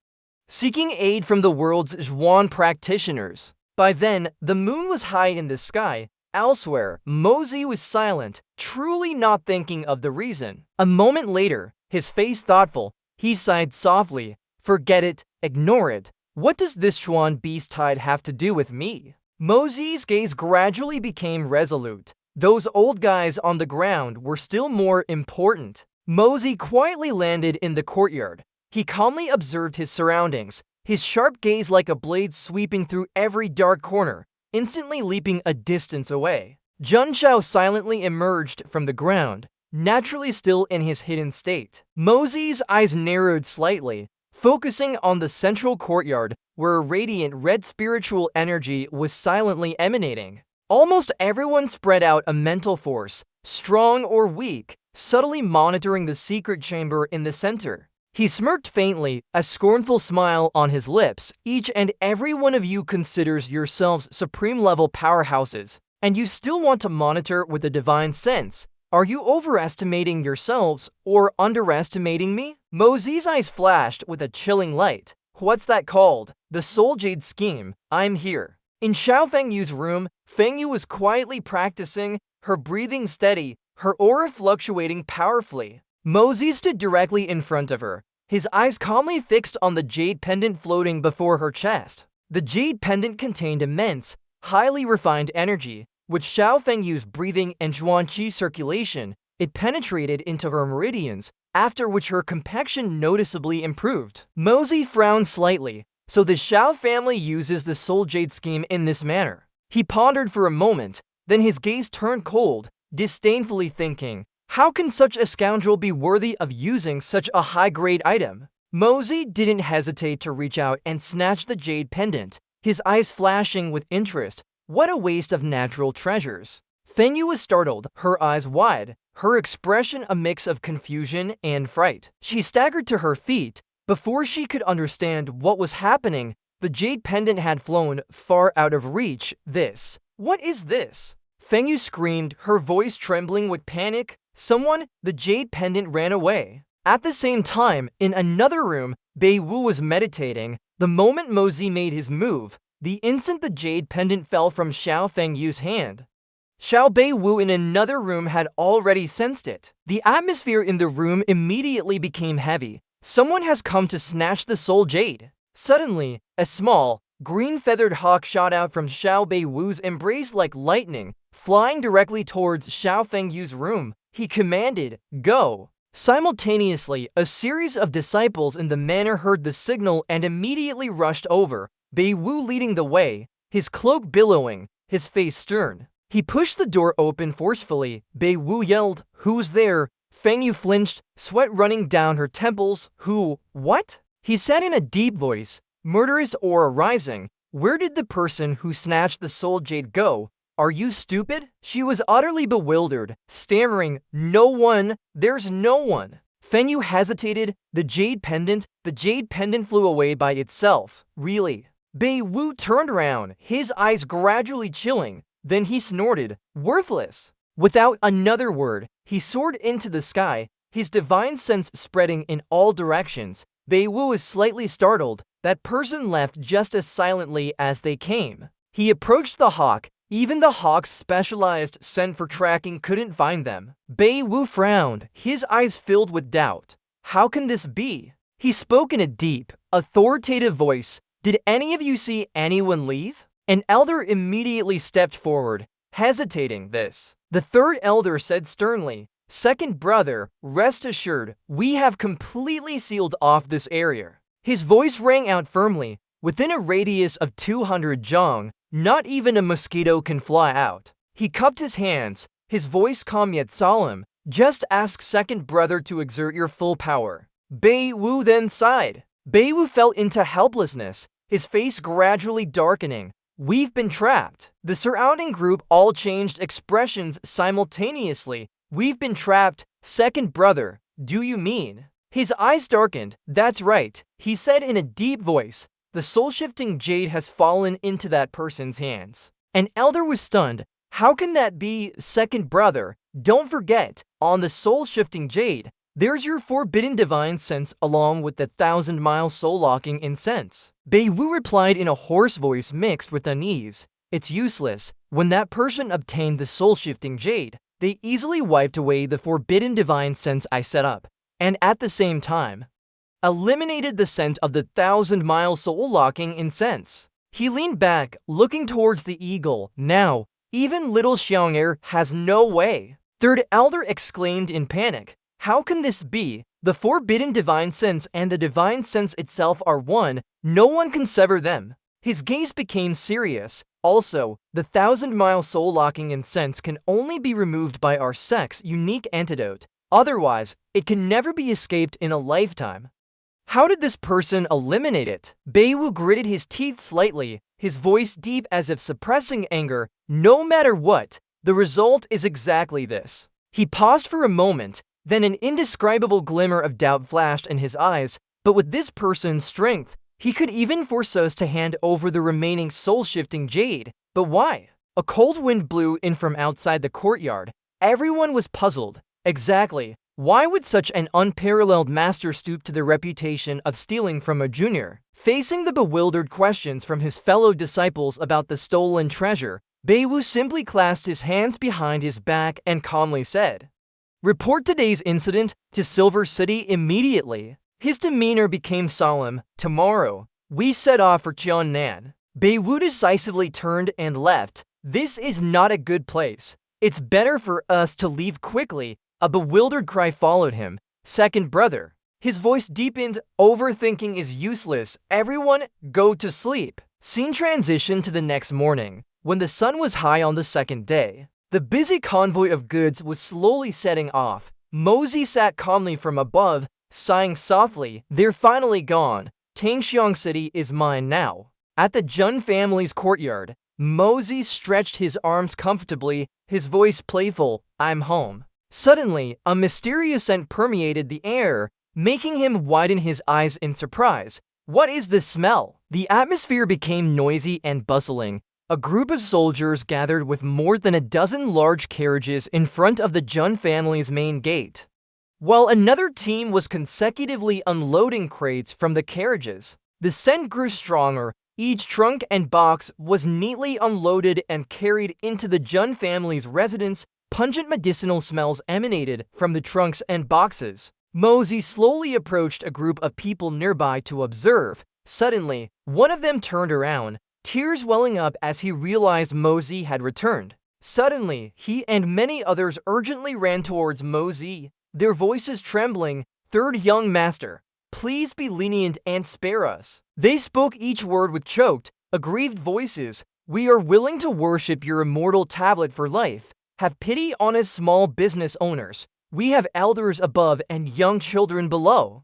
seeking aid from the world's Zhuan practitioners. By then, the moon was high in the sky. Elsewhere, Mosey was silent, truly not thinking of the reason. A moment later, his face thoughtful, he sighed softly. Forget it, ignore it. What does this Zhuan beast tide have to do with me? Mosey's gaze gradually became resolute. Those old guys on the ground were still more important. Mosey quietly landed in the courtyard. He calmly observed his surroundings, his sharp gaze like a blade sweeping through every dark corner, instantly leaping a distance away. Jun Shao silently emerged from the ground, naturally still in his hidden state. Mosey's eyes narrowed slightly, focusing on the central courtyard where a radiant red spiritual energy was silently emanating. Almost everyone spread out a mental force, strong or weak, subtly monitoring the secret chamber in the center. He smirked faintly, a scornful smile on his lips. Each and every one of you considers yourselves supreme-level powerhouses, and you still want to monitor with a divine sense. Are you overestimating yourselves or underestimating me? Mosey's eyes flashed with a chilling light. What's that called? The Soul Jade Scheme. I'm here. In Xiao Fengyu's room, Fengyu was quietly practicing, her breathing steady, her aura fluctuating powerfully. Mosey stood directly in front of her, his eyes calmly fixed on the jade pendant floating before her chest. The jade pendant contained immense, highly refined energy. With Xiao Fengyu's breathing and Zhuan-Qi circulation, it penetrated into her meridians, after which her complexion noticeably improved. Mosey frowned slightly. So the Xiao family uses the Soul Jade Scheme in this manner. He pondered for a moment, then his gaze turned cold, disdainfully thinking, how can such a scoundrel be worthy of using such a high-grade item? Mosey didn't hesitate to reach out and snatch the jade pendant, his eyes flashing with interest. What a waste of natural treasures. Fengyu was startled, her eyes wide, her expression a mix of confusion and fright. She staggered to her feet. Before she could understand what was happening, the jade pendant had flown far out of reach. What is this? Fengyu screamed, her voice trembling with panic. The jade pendant ran away. At the same time, in another room, Bei Wu was meditating. The moment Mosey made his move, the instant the jade pendant fell from Xiao Fengyu's hand. Xiao Bei Wu in another room had already sensed it. The atmosphere in the room immediately became heavy. Someone has come to snatch the soul jade. Suddenly, a small, green-feathered hawk shot out from Xiao Bei Wu's embrace like lightning, flying directly towards Xiao Fengyu's room. He commanded, "Go!" Simultaneously, a series of disciples in the manor heard the signal and immediately rushed over, Bei Wu leading the way, his cloak billowing, his face stern. He pushed the door open forcefully. Bei Wu yelled, "Who's there?" Fengyu flinched, sweat running down her temples. "Who? What?" He said in a deep voice, murderous aura rising. "Where did the person who snatched the soul jade go? Are you stupid?" She was utterly bewildered, stammering, "No one, there's no one." Fengyu hesitated. The jade pendant flew away by itself. Really? Bei Wu turned around, his eyes gradually chilling. Then he snorted, "Worthless." Without another word, he soared into the sky, his divine sense spreading in all directions. Bei Wu was slightly startled. That person left just as silently as they came. He approached the hawk. Even the hawk's specialized scent for tracking couldn't find them. Bei Wu frowned, his eyes filled with doubt. How can this be? He spoke in a deep, authoritative voice. "Did any of you see anyone leave?" An elder immediately stepped forward, hesitating. The third elder said sternly, "Second brother, rest assured, we have completely sealed off this area." His voice rang out firmly. "Within a radius of 200 zhang, not even a mosquito can fly out." He cupped his hands, his voice calm yet solemn. "Just ask second brother to exert your full power." Bei Wu then sighed. Bei Wu fell into helplessness, his face gradually darkening. "We've been trapped." The surrounding group all changed expressions simultaneously. "We've been trapped, second brother, do you mean?" His eyes darkened. "That's right," he said in a deep voice. "The soul-shifting jade has fallen into that person's hands." An elder was stunned. How can that be, second brother? Don't forget, on the soul-shifting jade, there's your forbidden divine sense along with the 1,000-mile soul-locking incense. Beiwu replied in a hoarse voice mixed with unease. It's useless. When that person obtained the soul-shifting jade, they easily wiped away the forbidden divine sense I set up, and at the same time, eliminated the scent of the 1,000-mile soul-locking incense. He leaned back, looking towards the eagle. Now, even little Xiang'er has no way. Third elder exclaimed in panic. How can this be? The forbidden divine sense and the divine sense itself are one. No one can sever them. His gaze became serious. Also, the 1,000-mile soul-locking incense can only be removed by our sect's unique antidote. Otherwise, it can never be escaped in a lifetime. How did this person eliminate it? Beiwu gritted his teeth slightly, his voice deep as if suppressing anger. No matter what, the result is exactly this. He paused for a moment, then an indescribable glimmer of doubt flashed in his eyes. But with this person's strength, he could even force us to hand over the remaining soul-shifting jade. But why? A cold wind blew in from outside the courtyard. Everyone was puzzled. Exactly. Why would such an unparalleled master stoop to the reputation of stealing from a junior? Facing the bewildered questions from his fellow disciples about the stolen treasure, Beiwu simply clasped his hands behind his back and calmly said, "Report today's incident to Silver City immediately." His demeanor became solemn. Tomorrow, we set off for Cheonnan. Beiwu decisively turned and left. This is not a good place. It's better for us to leave quickly. A bewildered cry followed him. Second brother. His voice deepened. Overthinking is useless. Everyone, go to sleep. Scene transitioned to the next morning, when the sun was high on the second day. The busy convoy of goods was slowly setting off. Mosey sat calmly from above, sighing softly. They're finally gone. Tangxiang City is mine now. At the Jun family's courtyard, Mosey stretched his arms comfortably, his voice playful. I'm home. Suddenly, a mysterious scent permeated the air, making him widen his eyes in surprise. What is this smell? The atmosphere became noisy and bustling. A group of soldiers gathered with more than a dozen large carriages in front of the Jun family's main gate, while another team was consecutively unloading crates from the carriages. The scent grew stronger. Each trunk and box was neatly unloaded and carried into the Jun family's residence. Pungent medicinal smells emanated from the trunks and boxes. Mosey slowly approached a group of people nearby to observe. Suddenly, one of them turned around, tears welling up as he realized Mosey had returned. Suddenly, he and many others urgently ran towards Mosey, their voices trembling. Third young master, please be lenient and spare us. They spoke each word with choked, aggrieved voices. We are willing to worship your immortal tablet for life. Have pity on us small business owners. We have elders above and young children below.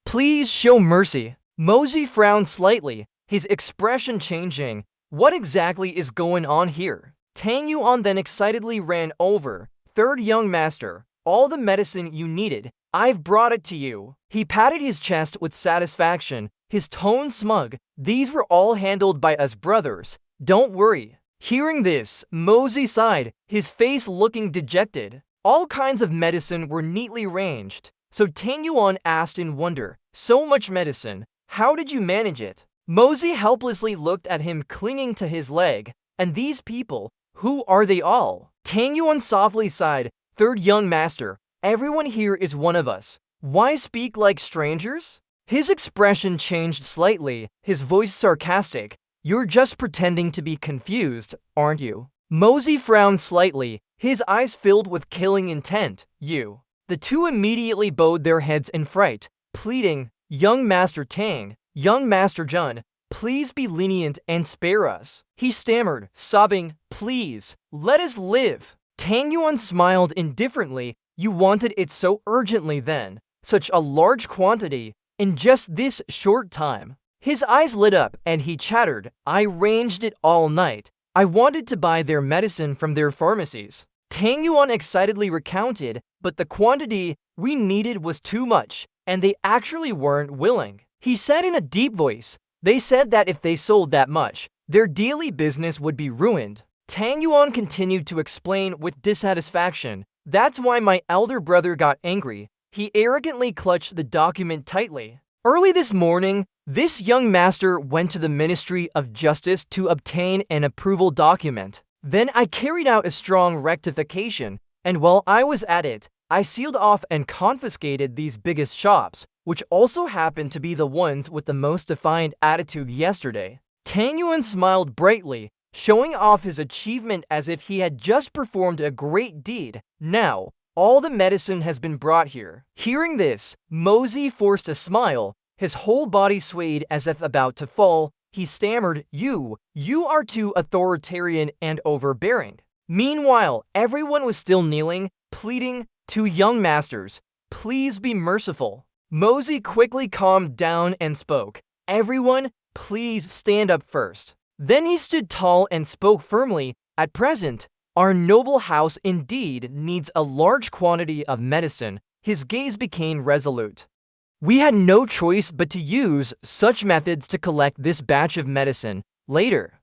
Please show mercy. Mosey frowned slightly, his expression changing. What exactly is going on here? Tang Yuan then excitedly ran over. Third young master, all the medicine you needed, I've brought it to you. He patted his chest with satisfaction, his tone smug. These were all handled by us brothers. Don't worry. Hearing this, Mosey sighed, his face looking dejected. All kinds of medicine were neatly ranged. So Tang Yuan asked in wonder, so much medicine, how did you manage it? Mosey helplessly looked at him clinging to his leg. And these people, who are they all? Tang Yuan softly sighed, third young master, everyone here is one of us. Why speak like strangers? His expression changed slightly, his voice sarcastic. You're just pretending to be confused, aren't you? Mosey frowned slightly, his eyes filled with killing intent. You. The two immediately bowed their heads in fright, pleading, Young Master Tang, Young Master Jun, please be lenient and spare us. He stammered, sobbing, please, let us live. Tang Yuan smiled indifferently. You wanted it so urgently then, such a large quantity, in just this short time. His eyes lit up and he chattered, I ranged it all night. I wanted to buy their medicine from their pharmacies. Tang Yuan excitedly recounted, but the quantity we needed was too much, and they actually weren't willing. He said in a deep voice, they said that if they sold that much, their daily business would be ruined. Tang Yuan continued to explain with dissatisfaction. That's why my elder brother got angry. He arrogantly clutched the document tightly. Early this morning, this young master went to the Ministry of Justice to obtain an approval document. Then I carried out a strong rectification, and while I was at it, I sealed off and confiscated these biggest shops, which also happened to be the ones with the most defiant attitude yesterday. Tang Yuan smiled brightly, showing off his achievement as if he had just performed a great deed. Now, all the medicine has been brought here. Hearing this, Mosey forced a smile. His whole body swayed as if about to fall. He stammered, You are too authoritarian and overbearing. Meanwhile, everyone was still kneeling, pleading, Two young masters, please be merciful. Mosey quickly calmed down and spoke, Everyone, please stand up first. Then he stood tall and spoke firmly, At present, our noble house indeed needs a large quantity of medicine. His gaze became resolute. We had no choice but to use such methods to collect this batch of medicine. Later,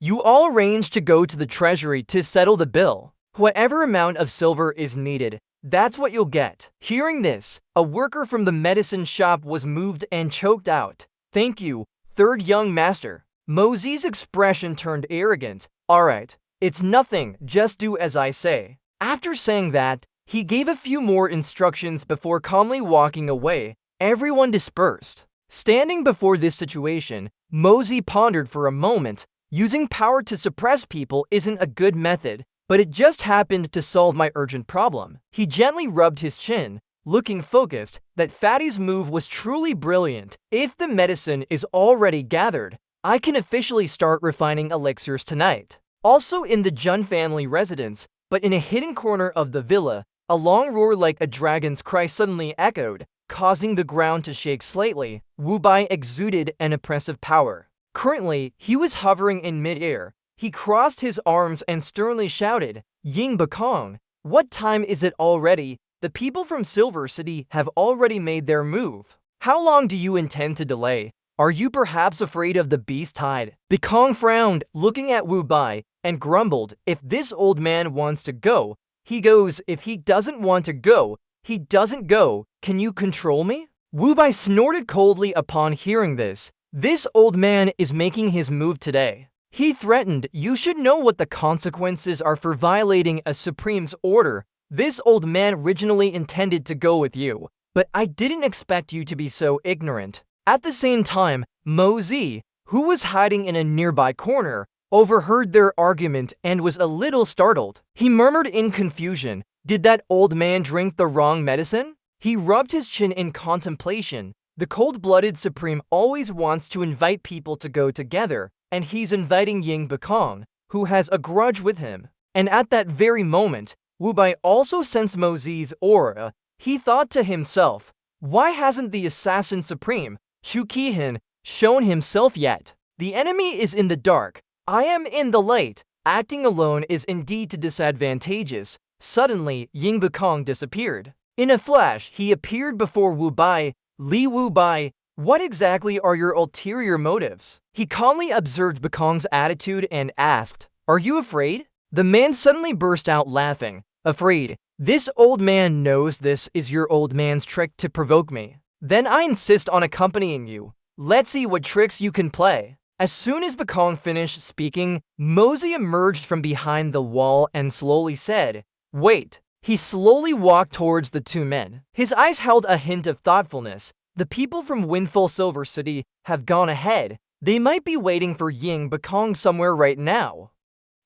you all arranged to go to the treasury to settle the bill. Whatever amount of silver is needed, that's what you'll get. Hearing this, a worker from the medicine shop was moved and choked out. Thank you, third young master. Mosey's expression turned arrogant. Alright, it's nothing, just do as I say. After saying that, he gave a few more instructions before calmly walking away. Everyone dispersed. Standing before this situation, Mosey pondered for a moment. Using power to suppress people isn't a good method, but it just happened to solve my urgent problem. He gently rubbed his chin, looking focused. That Fatty's move was truly brilliant. If the medicine is already gathered, I can officially start refining elixirs tonight. Also in the Jun family residence, but in a hidden corner of the villa, a long roar like a dragon's cry suddenly echoed, causing the ground to shake slightly. Wu Bai exuded an oppressive power. Currently, he was hovering in mid-air. He crossed his arms and sternly shouted, Ying Bakong, what time is it already? The people from Silver City have already made their move. How long do you intend to delay? Are you perhaps afraid of the beast tide? Bakong frowned, looking at Wu Bai, and grumbled, If this old man wants to go, he goes. If he doesn't want to go, he doesn't go. Can you control me? Wu Bai snorted coldly upon hearing this. This old man is making his move today. He threatened, You should know what the consequences are for violating a supreme's order. This old man originally intended to go with you, but I didn't expect you to be so ignorant. At the same time, Mosey, who was hiding in a nearby corner, overheard their argument and was a little startled. He murmured in confusion, Did that old man drink the wrong medicine? He rubbed his chin in contemplation. The cold-blooded Supreme always wants to invite people to go together, and he's inviting Ying Bakong, who has a grudge with him. And at that very moment, Wu Bai also sensed Mosey's aura. He thought to himself, Why hasn't the Assassin Supreme, Chu Qihan, shown himself yet? The enemy is in the dark. I am in the light. Acting alone is indeed disadvantageous. Suddenly, Ying Bakong disappeared. In a flash, he appeared before Wu Bai. Li Wu Bai, what exactly are your ulterior motives? He calmly observed Bakong's attitude and asked, Are you afraid? The man suddenly burst out laughing. Afraid? This old man knows this is your old man's trick to provoke me. Then I insist on accompanying you. Let's see what tricks you can play. As soon as Bakong finished speaking, Mosey emerged from behind the wall and slowly said, Wait. He slowly walked towards the two men. His eyes held a hint of thoughtfulness. The people from Windfall Silver City have gone ahead. They might be waiting for Ying Bakong somewhere right now.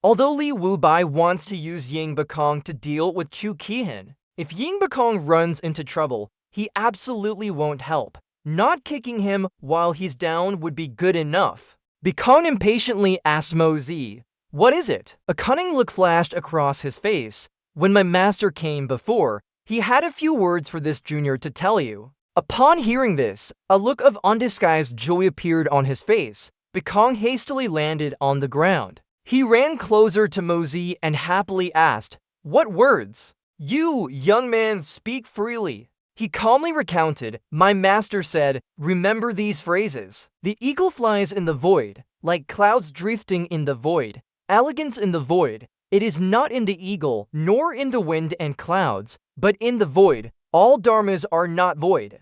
Although Li Wu Bai wants to use Ying Bakong to deal with Chu Qihan, if Ying Bakong runs into trouble, he absolutely won't help. Not kicking him while he's down would be good enough. Bakong impatiently asked Mosey, What is it? A cunning look flashed across his face. When my master came before, he had a few words for this junior to tell you. Upon hearing this, a look of undisguised joy appeared on his face. Bakong hastily landed on the ground. He ran closer to Mosey and happily asked, What words? You, young man, speak freely. He calmly recounted, My master said, Remember these phrases. The eagle flies in the void, like clouds drifting in the void. Elegance in the void. It is not in the eagle, nor in the wind and clouds, but in the void. All dharmas are not void.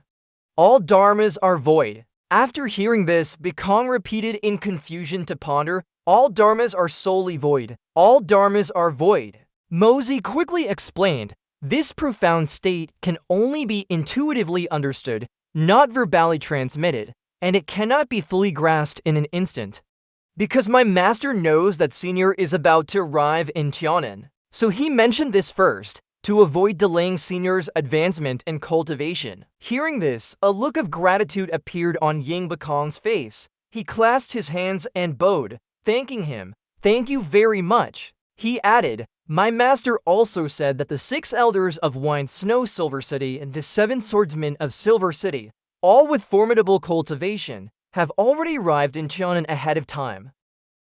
All dharmas are void. After hearing this, Bikong repeated in confusion to ponder, all dharmas are solely void. All dharmas are void. Mozi quickly explained, this profound state can only be intuitively understood, not verbally transmitted, and it cannot be fully grasped in an instant. Because my master knows that Senior is about to arrive in Tianan, so he mentioned this first, to avoid delaying Senior's advancement and cultivation. Hearing this, a look of gratitude appeared on Ying Bakong's face. He clasped his hands and bowed, thanking him. Thank you very much. He added, my master also said that the 6 elders of Wine Snow Silver City and the 7 swordsmen of Silver City, all with formidable cultivation, have already arrived in Tianan ahead of time.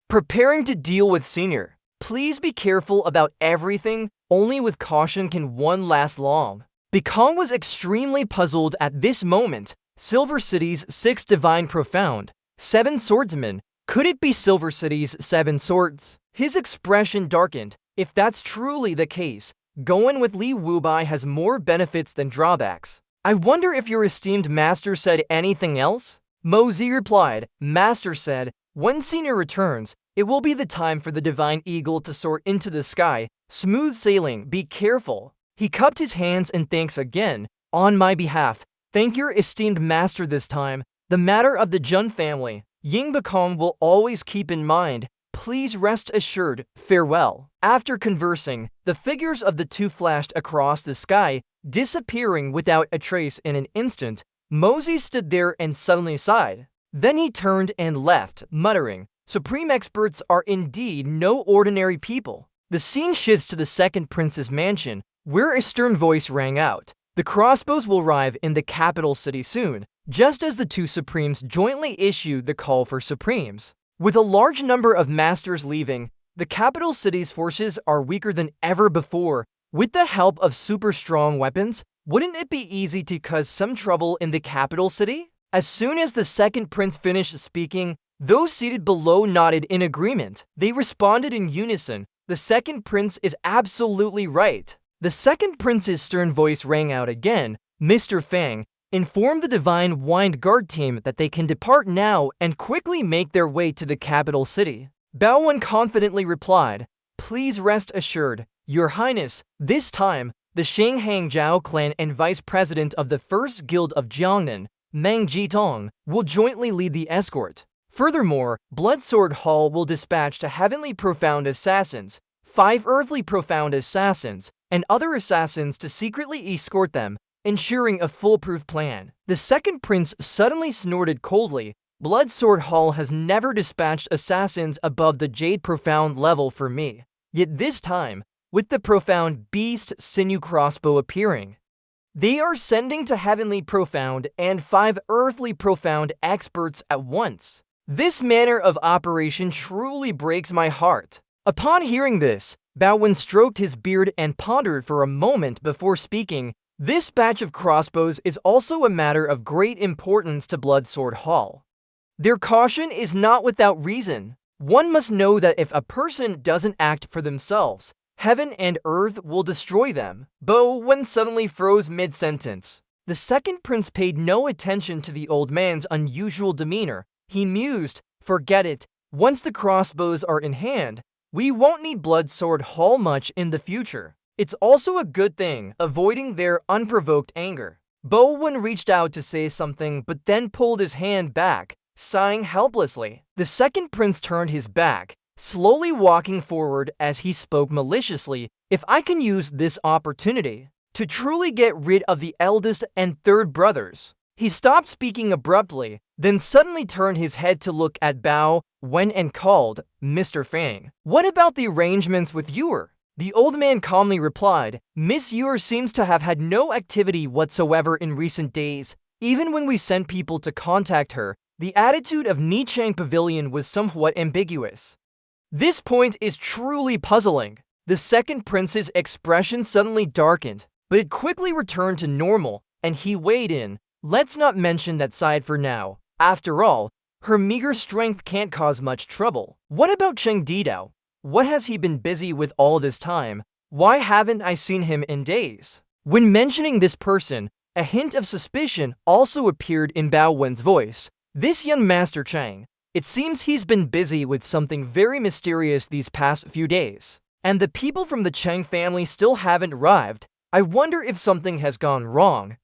Preparing to deal with Senior. Please be careful about everything. Only with caution can one last long. Bikong was extremely puzzled at this moment. Silver City's 6 divine profound, 7 swordsmen. Could it be Silver City's 7 swords? His expression darkened. If that's truly the case, going with Li Wubai has more benefits than drawbacks. I wonder if your esteemed master said anything else? Mozi replied, Master said, when Senior returns, it will be the time for the divine eagle to soar into the sky. Smooth sailing, be careful. He cupped his hands in thanks again. On my behalf, thank your esteemed master this time. The matter of the Jun family, Ying Bakong will always keep in mind. Please rest assured, farewell. After conversing, the figures of the two flashed across the sky, disappearing without a trace in an instant. Mozi stood there and suddenly sighed. Then he turned and left, muttering, Supreme experts are indeed no ordinary people. The scene shifts to the second prince's mansion, where a stern voice rang out. The crossbows will arrive in the capital city soon, just as the two supremes jointly issued the call for supremes. With a large number of masters leaving, the capital city's forces are weaker than ever before. With the help of super strong weapons, wouldn't it be easy to cause some trouble in the capital city? As soon as the second prince finished speaking, those seated below nodded in agreement. They responded in unison. The second prince is absolutely right. The second prince's stern voice rang out again. Mr. Fang, inform the Divine Wind Guard team that they can depart now and quickly make their way to the capital city. Bao Wen confidently replied, Please rest assured, Your Highness, this time, the Shanghang Zhao clan and vice president of the First Guild of Jiangnan, Meng Jitong, will jointly lead the escort. Furthermore, Bloodsword Hall will dispatch to Heavenly Profound Assassins, 5 Earthly Profound Assassins, and other assassins to secretly escort them, ensuring a foolproof plan. The second prince suddenly snorted coldly. Bloodsword Hall has never dispatched assassins above the Jade Profound level for me. Yet this time, with the Profound Beast Sinew Crossbow appearing, they are sending to Heavenly Profound and 5 Earthly Profound experts at once. This manner of operation truly breaks my heart. Upon hearing this, Bao Wen stroked his beard and pondered for a moment before speaking. This batch of crossbows is also a matter of great importance to Bloodsword Hall. Their caution is not without reason. One must know that if a person doesn't act for themselves, heaven and earth will destroy them. Bao Wen suddenly froze mid-sentence. The second prince paid no attention to the old man's unusual demeanor. He mused, forget it. Once the crossbows are in hand, we won't need Bloodsword Hall much in the future. It's also a good thing, avoiding their unprovoked anger. Bao Wen reached out to say something but then pulled his hand back, sighing helplessly. The second prince turned his back, slowly walking forward as he spoke maliciously. If I can use this opportunity to truly get rid of the eldest and third brothers. He stopped speaking abruptly, then suddenly turned his head to look at Bao Wen and called, Mr. Fang, what about the arrangements with Yuer? The old man calmly replied, Miss Yuer seems to have had no activity whatsoever in recent days. Even when we sent people to contact her, the attitude of Nichang Pavilion was somewhat ambiguous. This point is truly puzzling. The second prince's expression suddenly darkened, but it quickly returned to normal, and he weighed in. Let's not mention that side for now. After all, her meager strength can't cause much trouble. What about Cheng Didao? What has he been busy with all this time? Why haven't I seen him in days? When mentioning this person, a hint of suspicion also appeared in Bao Wen's voice. This young Master Chang, it seems he's been busy with something very mysterious these past few days. And the people from the Chang family still haven't arrived. I wonder if something has gone wrong.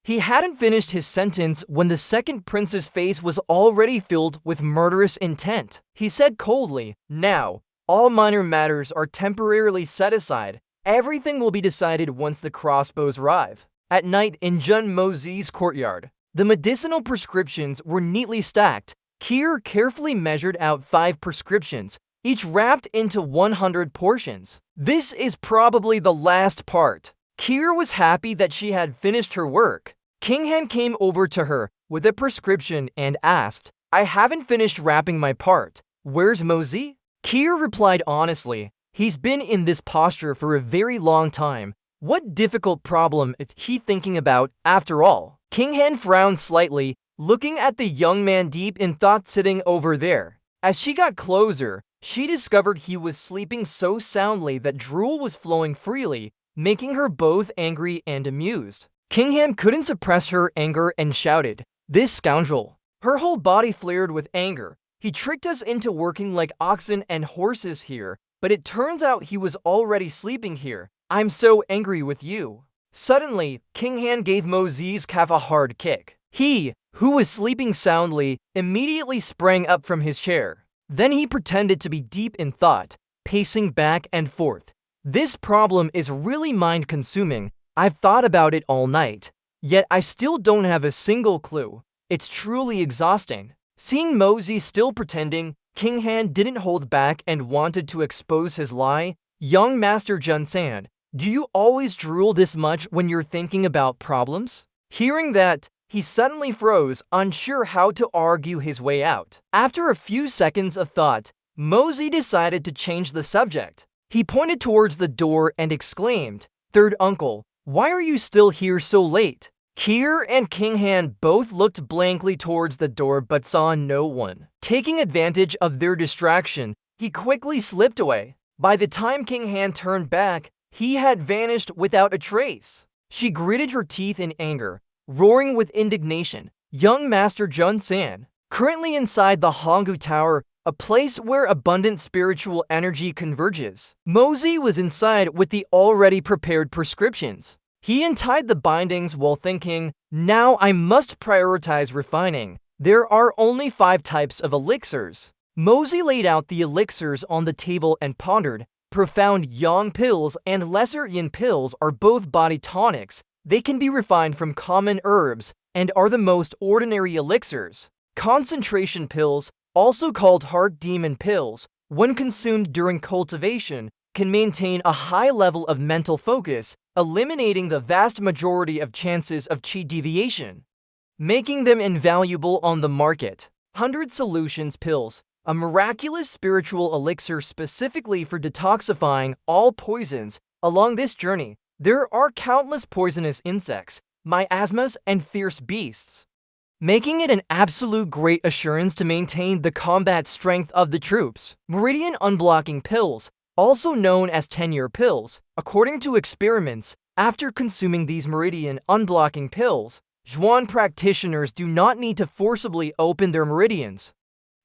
He hadn't finished his sentence when the second prince's face was already filled with murderous intent. He said coldly, "Now, all minor matters are temporarily set aside. Everything will be decided once the crossbows arrive." At night in Jun Mozi's courtyard, the medicinal prescriptions were neatly stacked. Kier carefully measured out 5 prescriptions, each wrapped into 100 portions. This is probably the last part. Kier was happy that she had finished her work. King Han came over to her with a prescription and asked, "I haven't finished wrapping my part. Where's Mozi?" Kier replied honestly, "He's been in this posture for a very long time. What difficult problem is he thinking about after all?" King Han frowned slightly, looking at the young man deep in thought sitting over there. As she got closer, she discovered he was sleeping so soundly that drool was flowing freely, making her both angry and amused. King Han couldn't suppress her anger and shouted, "This scoundrel!" Her whole body flared with anger. "He tricked us into working like oxen and horses here, but it turns out he was already sleeping here. I'm so angry with you." Suddenly, King Han gave Mozi's calf a hard kick. He, who was sleeping soundly, immediately sprang up from his chair. Then he pretended to be deep in thought, pacing back and forth. "This problem is really mind-consuming. I've thought about it all night, yet I still don't have a single clue. It's truly exhausting." Seeing Mozi still pretending, King Han didn't hold back and wanted to expose his lie. "Young Master Jun San, do you always drool this much when you're thinking about problems?" Hearing that, he suddenly froze, unsure how to argue his way out. After a few seconds of thought, Mozi decided to change the subject. He pointed towards the door and exclaimed, "Third uncle, why are you still here so late?" Kier and King Han both looked blankly towards the door but saw no one. Taking advantage of their distraction, he quickly slipped away. By the time King Han turned back, he had vanished without a trace. She gritted her teeth in anger, roaring with indignation. Young Master Jun San, currently inside the Honggu Tower, a place where abundant spiritual energy converges. Mozi was inside with the already prepared prescriptions. He untied the bindings while thinking, "Now I must prioritize refining. There are only 5 types of elixirs." Mozi laid out the elixirs on the table and pondered. Profound yang pills and lesser yin pills are both body tonics. They can be refined from common herbs and are the most ordinary elixirs. Concentration pills, also called heart demon pills, when consumed during cultivation, can maintain a high level of mental focus, eliminating the vast majority of chances of qi deviation, making them invaluable on the market. 100 Solutions pills, a miraculous spiritual elixir specifically for detoxifying all poisons. Along this journey, there are countless poisonous insects, miasmas, and fierce beasts, making it an absolute great assurance to maintain the combat strength of the troops. Meridian unblocking pills, also known as tenure pills. According to experiments, after consuming these meridian unblocking pills, Zhuan practitioners do not need to forcibly open their meridians,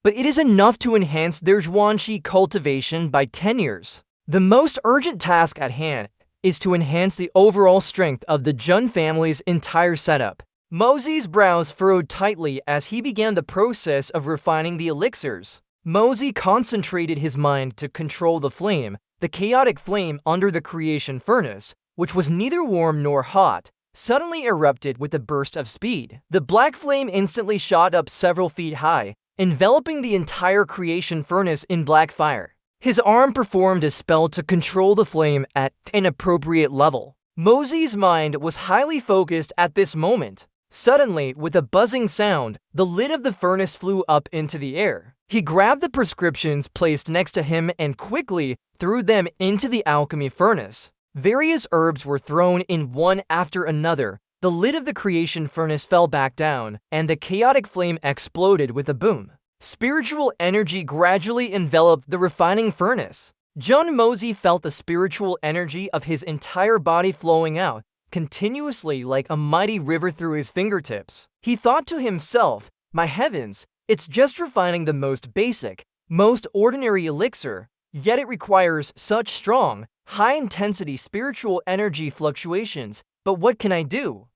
but it is enough to enhance their Zhuanqi cultivation by 10 years. The most urgent task at hand is to enhance the overall strength of the Jun family's entire setup. Mozi's brows furrowed tightly as he began the process of refining the elixirs. Mozi concentrated his mind to control the flame. The chaotic flame under the creation furnace, which was neither warm nor hot, suddenly erupted with a burst of speed. The black flame instantly shot up several feet high, enveloping the entire creation furnace in black fire. His arm performed a spell to control the flame at an appropriate level. Mozi's mind was highly focused at this moment. Suddenly, with a buzzing sound, the lid of the furnace flew up into the air. He grabbed the prescriptions placed next to him and quickly threw them into the alchemy furnace. Various herbs were thrown in one after another. The lid of the creation furnace fell back down, and the chaotic flame exploded with a boom. Spiritual energy gradually enveloped the refining furnace. Jun Mozi felt the spiritual energy of his entire body flowing out continuously like a mighty river through his fingertips. He thought to himself, "My heavens, it's just refining the most basic, most ordinary elixir, yet it requires such strong, high-intensity spiritual energy fluctuations, but what can I do?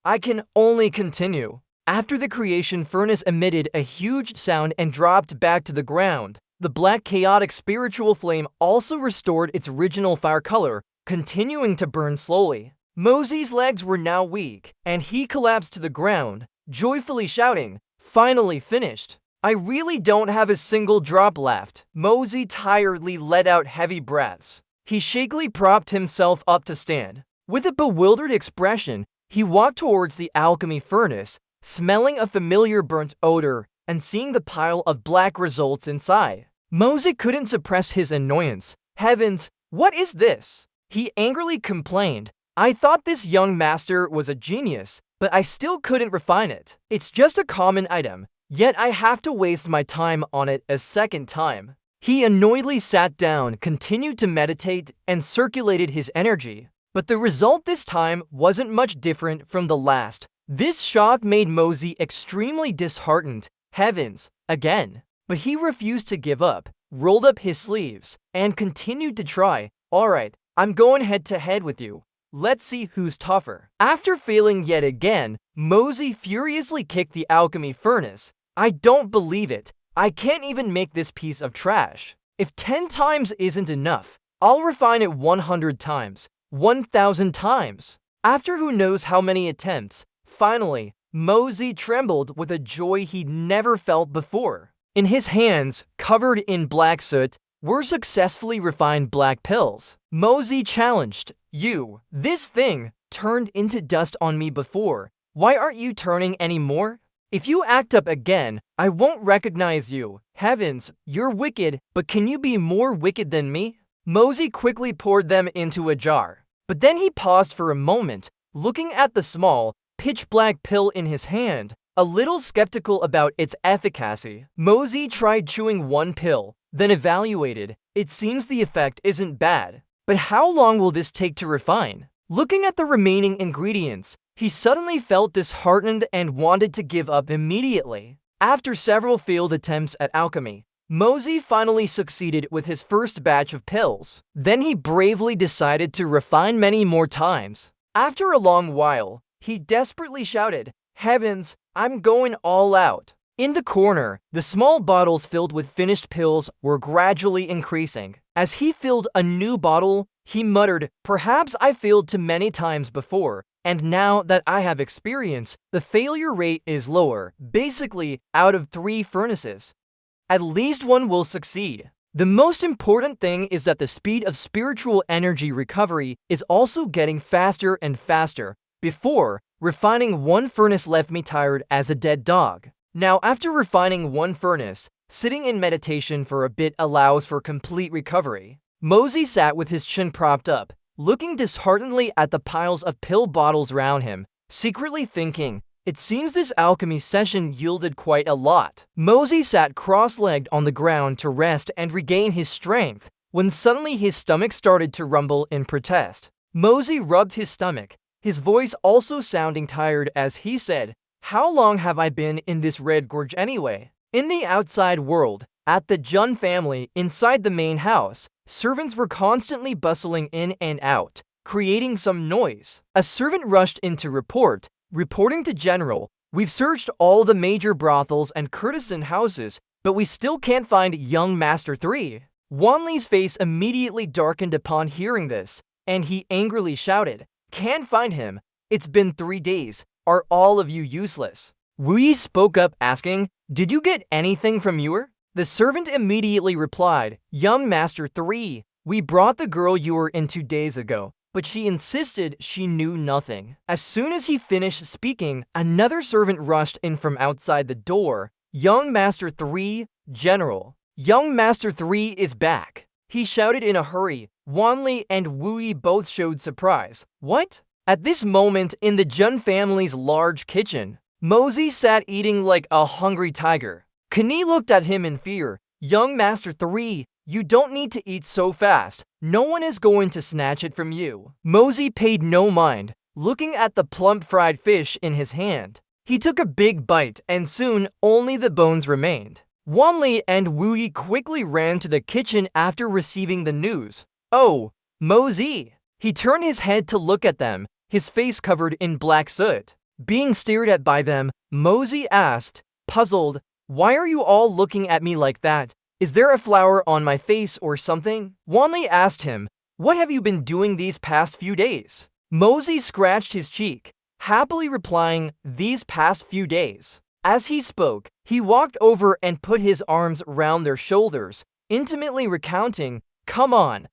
I can only continue." After the creation furnace emitted a huge sound and dropped back to the ground, the black chaotic spiritual flame also restored its original fire color, continuing to burn slowly. Mozi's legs were now weak, and he collapsed to the ground, joyfully shouting, "Finally finished! I really don't have a single drop left." Mozi tiredly let out heavy breaths. He shakily propped himself up to stand. With a bewildered expression, he walked towards the alchemy furnace, smelling a familiar burnt odor and seeing the pile of black results inside. Mozi couldn't suppress his annoyance. "Heavens, what is this?" he angrily complained. "I thought this young master was a genius, but I still couldn't refine it. It's just a common item, yet I have to waste my time on it a second time." He annoyedly sat down, continued to meditate, and circulated his energy. But the result this time wasn't much different from the last. This shock made Mozi extremely disheartened. Heavens, again. But he refused to give up, rolled up his sleeves, and continued to try. "Alright, I'm going head to head with you. Let's see who's tougher." After failing yet again, Mozi furiously kicked the alchemy furnace. "I don't believe it. I can't even make this piece of trash. If 10 times isn't enough, I'll refine it 100 times, 1,000 times." After who knows how many attempts, finally, Mozi trembled with a joy he'd never felt before. In his hands, covered in black soot, were successfully refined black pills. Mozi challenged, "You, this thing, turned into dust on me before. Why aren't you turning any more? If you act up again, I won't recognize you. Heavens, you're wicked, but can you be more wicked than me?" Mozi quickly poured them into a jar. But then he paused for a moment, looking at the small, pitch-black pill in his hand, a little skeptical about its efficacy. Mozi tried chewing one pill, then evaluated. "It seems the effect isn't bad. But how long will this take to refine?" Looking at the remaining ingredients, he suddenly felt disheartened and wanted to give up immediately. After several failed attempts at alchemy, Mozi finally succeeded with his first batch of pills. Then he bravely decided to refine many more times. After a long while, he desperately shouted, "Heavens, I'm going all out." In the corner, the small bottles filled with finished pills were gradually increasing. As he filled a new bottle, he muttered, "Perhaps I failed too many times before, and now that I have experience, the failure rate is lower. Basically, out of 3 furnaces, at least one will succeed." The most important thing is that the speed of spiritual energy recovery is also getting faster and faster. Before, refining one furnace left me tired as a dead dog. Now, after refining one furnace, sitting in meditation for a bit allows for complete recovery. Mozi sat with his chin propped up, looking disheartenedly at the piles of pill bottles around him, secretly thinking, "It seems this alchemy session yielded quite a lot." Mozi sat cross-legged on the ground to rest and regain his strength, when suddenly his stomach started to rumble in protest. Mozi rubbed his stomach, his voice also sounding tired as he said, "How long have I been in this red gorge anyway?" In the outside world, at the Jun family, inside the main house, servants were constantly bustling in and out, creating some noise. A servant rushed in to report, reporting to General, "We've searched all the major brothels and courtesan houses, but we still can't find young Master 3. Wanli's face immediately darkened upon hearing this, and he angrily shouted, "Can't find him. It's been 3 days. Are all of you useless?" Wei spoke up asking, "Did you get anything from Ewer?" The servant immediately replied, "Young Master 3, we brought the girl Ewer in 2 days ago, but she insisted she knew nothing." As soon as he finished speaking, another servant rushed in from outside the door. "Young Master 3, General. Young Master 3 is back," he shouted in a hurry. Wanli and Wei both showed surprise. "What?" At this moment, in the Jun family's large kitchen, Mozi sat eating like a hungry tiger. Kenny looked at him in fear. Young Master 3, you don't need to eat so fast. No one is going to snatch it from you. Mosey paid no mind, looking at the plump fried fish in his hand. He took a big bite, and soon only the bones remained. Wanli and Wuyi quickly ran to the kitchen after receiving the news. Oh, Mosey! He turned his head to look at them, his face covered in black soot. Being stared at by them, Mosey asked, puzzled, "Why are you all looking at me like that? Is there a flower on my face or something?" Wanli asked him, "What have you been doing these past few days?" Mosey scratched his cheek, happily replying, "These past few days." As he spoke, he walked over and put his arms round their shoulders, intimately recounting, come on,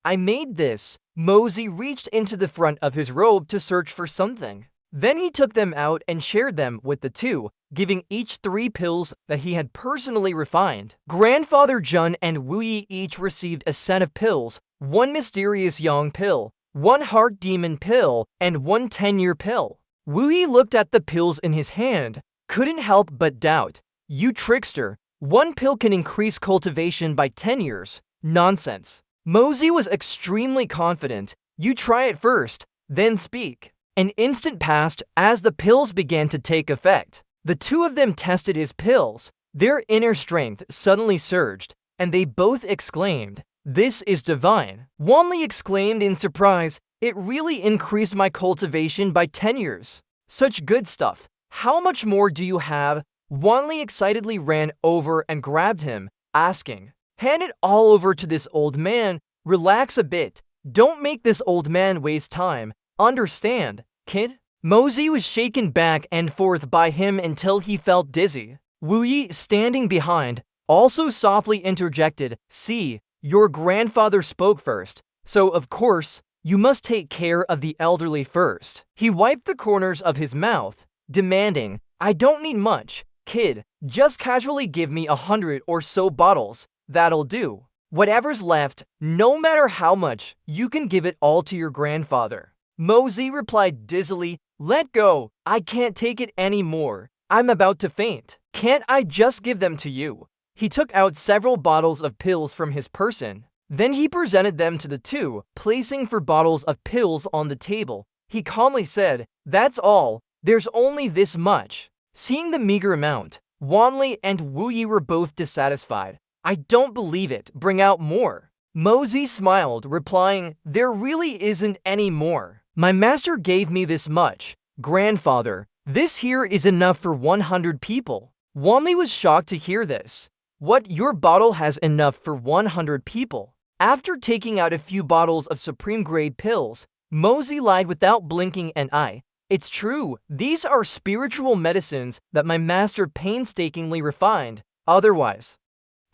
I made this." Mosey reached into the front of his robe to search for something. Then he took them out and shared them with the two, giving each 3 pills that he had personally refined. Grandfather Jun and Wuyi each received a set of pills, 1 mysterious yang pill, 1 heart demon pill, and 1 10-year pill. Wuyi looked at the pills in his hand, couldn't help but doubt. You trickster, 1 pill can increase cultivation by 10 years. Nonsense. Mosey was extremely confident. You try it first, then speak. An instant passed as the pills began to take effect. The two of them tested his pills. Their inner strength suddenly surged, and they both exclaimed, "This is divine." Wanli exclaimed in surprise, "It really increased my cultivation by 10 years. Such good stuff. How much more do you have?" Wanli excitedly ran over and grabbed him, asking, "Hand it all over to this old man. Relax a bit. Don't make this old man waste time. Understand, kid?" Mosey was shaken back and forth by him until he felt dizzy. Wuyi, standing behind, also softly interjected, "See, your grandfather spoke first, so of course, you must take care of the elderly first." He wiped the corners of his mouth, demanding, "I don't need much, kid. Just casually give me 100 or so bottles. That'll do. Whatever's left, no matter how much, you can give it all to your grandfather." Mosey replied dizzily, "Let go. I can't take it anymore. I'm about to faint. Can't I just give them to you?" He took out several bottles of pills from his person. Then he presented them to the two, placing 4 bottles of pills on the table. He calmly said, "That's all. There's only this much." Seeing the meager amount, Wanli and Wuyi were both dissatisfied. "I don't believe it. Bring out more." Mosey smiled, replying, "There really isn't any more. My master gave me this much. Grandfather, this here is enough for 100 people." Wanli was shocked to hear this. "What, your bottle has enough for 100 people?" After taking out a few bottles of supreme-grade pills, Mosey lied without blinking an eye. "It's true, these are spiritual medicines that my master painstakingly refined. Otherwise,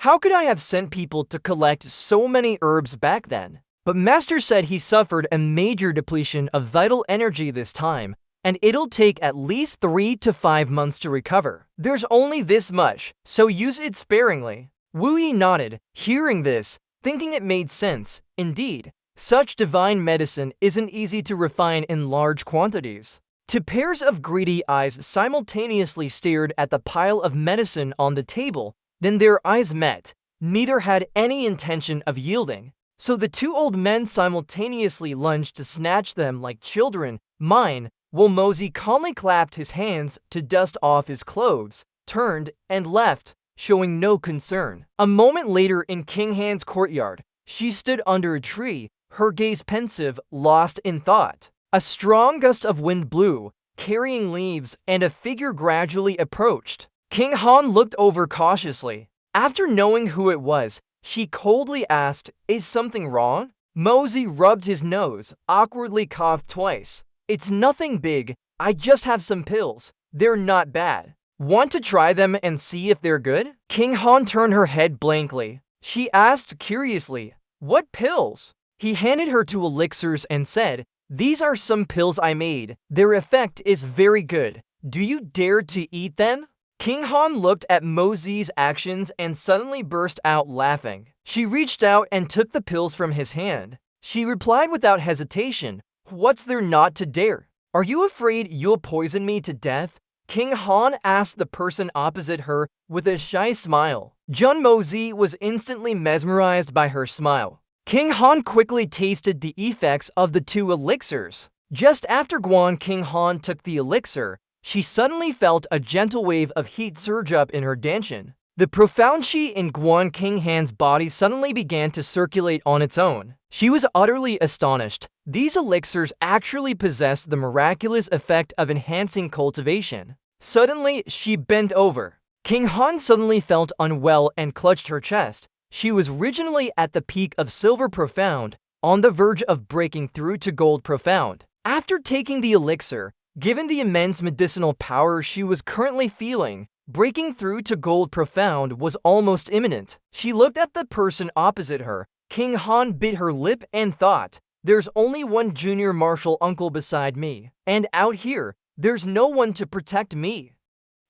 how could I have sent people to collect so many herbs back then?" But Master said he suffered a major depletion of vital energy this time, and it'll take at least 3 to 5 months to recover. There's only this much, so use it sparingly. Wuyi nodded, hearing this, thinking it made sense. Indeed, such divine medicine isn't easy to refine in large quantities. 2 pairs of greedy eyes simultaneously stared at the pile of medicine on the table. Then their eyes met. Neither had any intention of yielding. So the 2 old men simultaneously lunged to snatch them like children. "Mine," while Mosey calmly clapped his hands to dust off his clothes, turned, and left, showing no concern. A moment later in King Han's courtyard, she stood under a tree, her gaze pensive, lost in thought. A strong gust of wind blew, carrying leaves, and a figure gradually approached. King Han looked over cautiously. After knowing who it was, she coldly asked, "Is something wrong?" Mosey rubbed his nose, awkwardly coughed twice. "It's nothing big. I just have some pills. They're not bad. Want to try them and see if they're good?" King Han turned her head blankly. She asked curiously, "What pills?" He handed her 2 elixirs and said, "These are some pills I made. Their effect is very good. Do you dare to eat them?" King Han looked at Mosey's actions and suddenly burst out laughing. She reached out and took the pills from his hand. She replied without hesitation, "What's there not to dare? Are you afraid you'll poison me to death?" King Han asked the person opposite her with a shy smile. Jun Mozi was instantly mesmerized by her smile. King Han quickly tasted the effects of the two elixirs. Just after King Han took the elixir, she suddenly felt a gentle wave of heat surge up in her danshan. The profound qi in King Han's body suddenly began to circulate on its own. She was utterly astonished. These elixirs actually possessed the miraculous effect of enhancing cultivation. Suddenly, she bent over. King Han suddenly felt unwell and clutched her chest. She was originally at the peak of Silver Profound, on the verge of breaking through to Gold Profound. After taking the elixir, given the immense medicinal power she was currently feeling, breaking through to Gold Profound was almost imminent. She looked at the person opposite her. King Han bit her lip and thought, "There's only one junior martial uncle beside me, and out here, there's no one to protect me.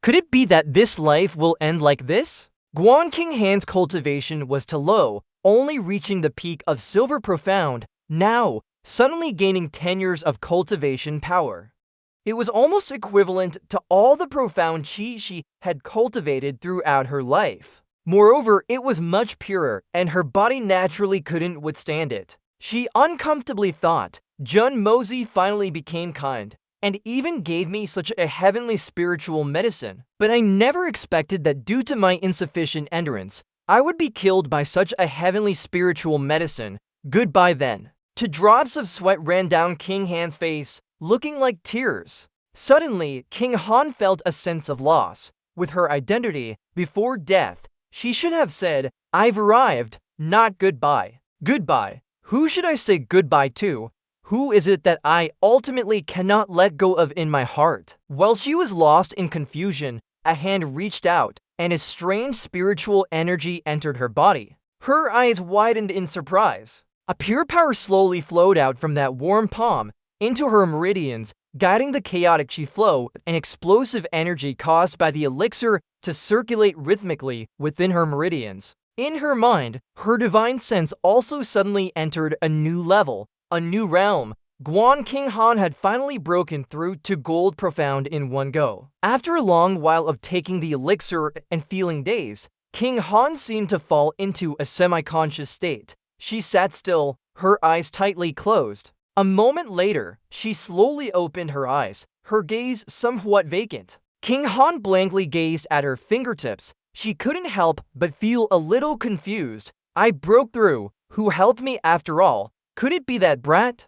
Could it be that this life will end like this?" King Han's cultivation was too low, only reaching the peak of Silver Profound, now suddenly gaining 10 years of cultivation power. It was almost equivalent to all the profound qi she had cultivated throughout her life. Moreover, it was much purer, and her body naturally couldn't withstand it. She uncomfortably thought, Jun Mozi finally became kind, and even gave me such a heavenly spiritual medicine. But I never expected that due to my insufficient endurance, I would be killed by such a heavenly spiritual medicine. Goodbye then. Two drops of sweat ran down King Han's face, looking like tears. Suddenly, King Han felt a sense of loss. With her identity, before death, she should have said, "I've arrived," not goodbye. Goodbye. Who should I say goodbye to? Who is it that I ultimately cannot let go of in my heart? While she was lost in confusion, a hand reached out, and a strange spiritual energy entered her body. Her eyes widened in surprise. A pure power slowly flowed out from that warm palm into her meridians, guiding the chaotic qi flow and explosive energy caused by the elixir to circulate rhythmically within her meridians. In her mind, her divine sense also suddenly entered a new level, a new realm. King Han had finally broken through to Gold Profound in one go. After a long while of taking the elixir and feeling dazed, King Han seemed to fall into a semi-conscious state. She sat still, her eyes tightly closed. A moment later, she slowly opened her eyes, her gaze somewhat vacant. King Han blankly gazed at her fingertips. She couldn't help but feel a little confused. I broke through. Who helped me after all? Could it be that brat?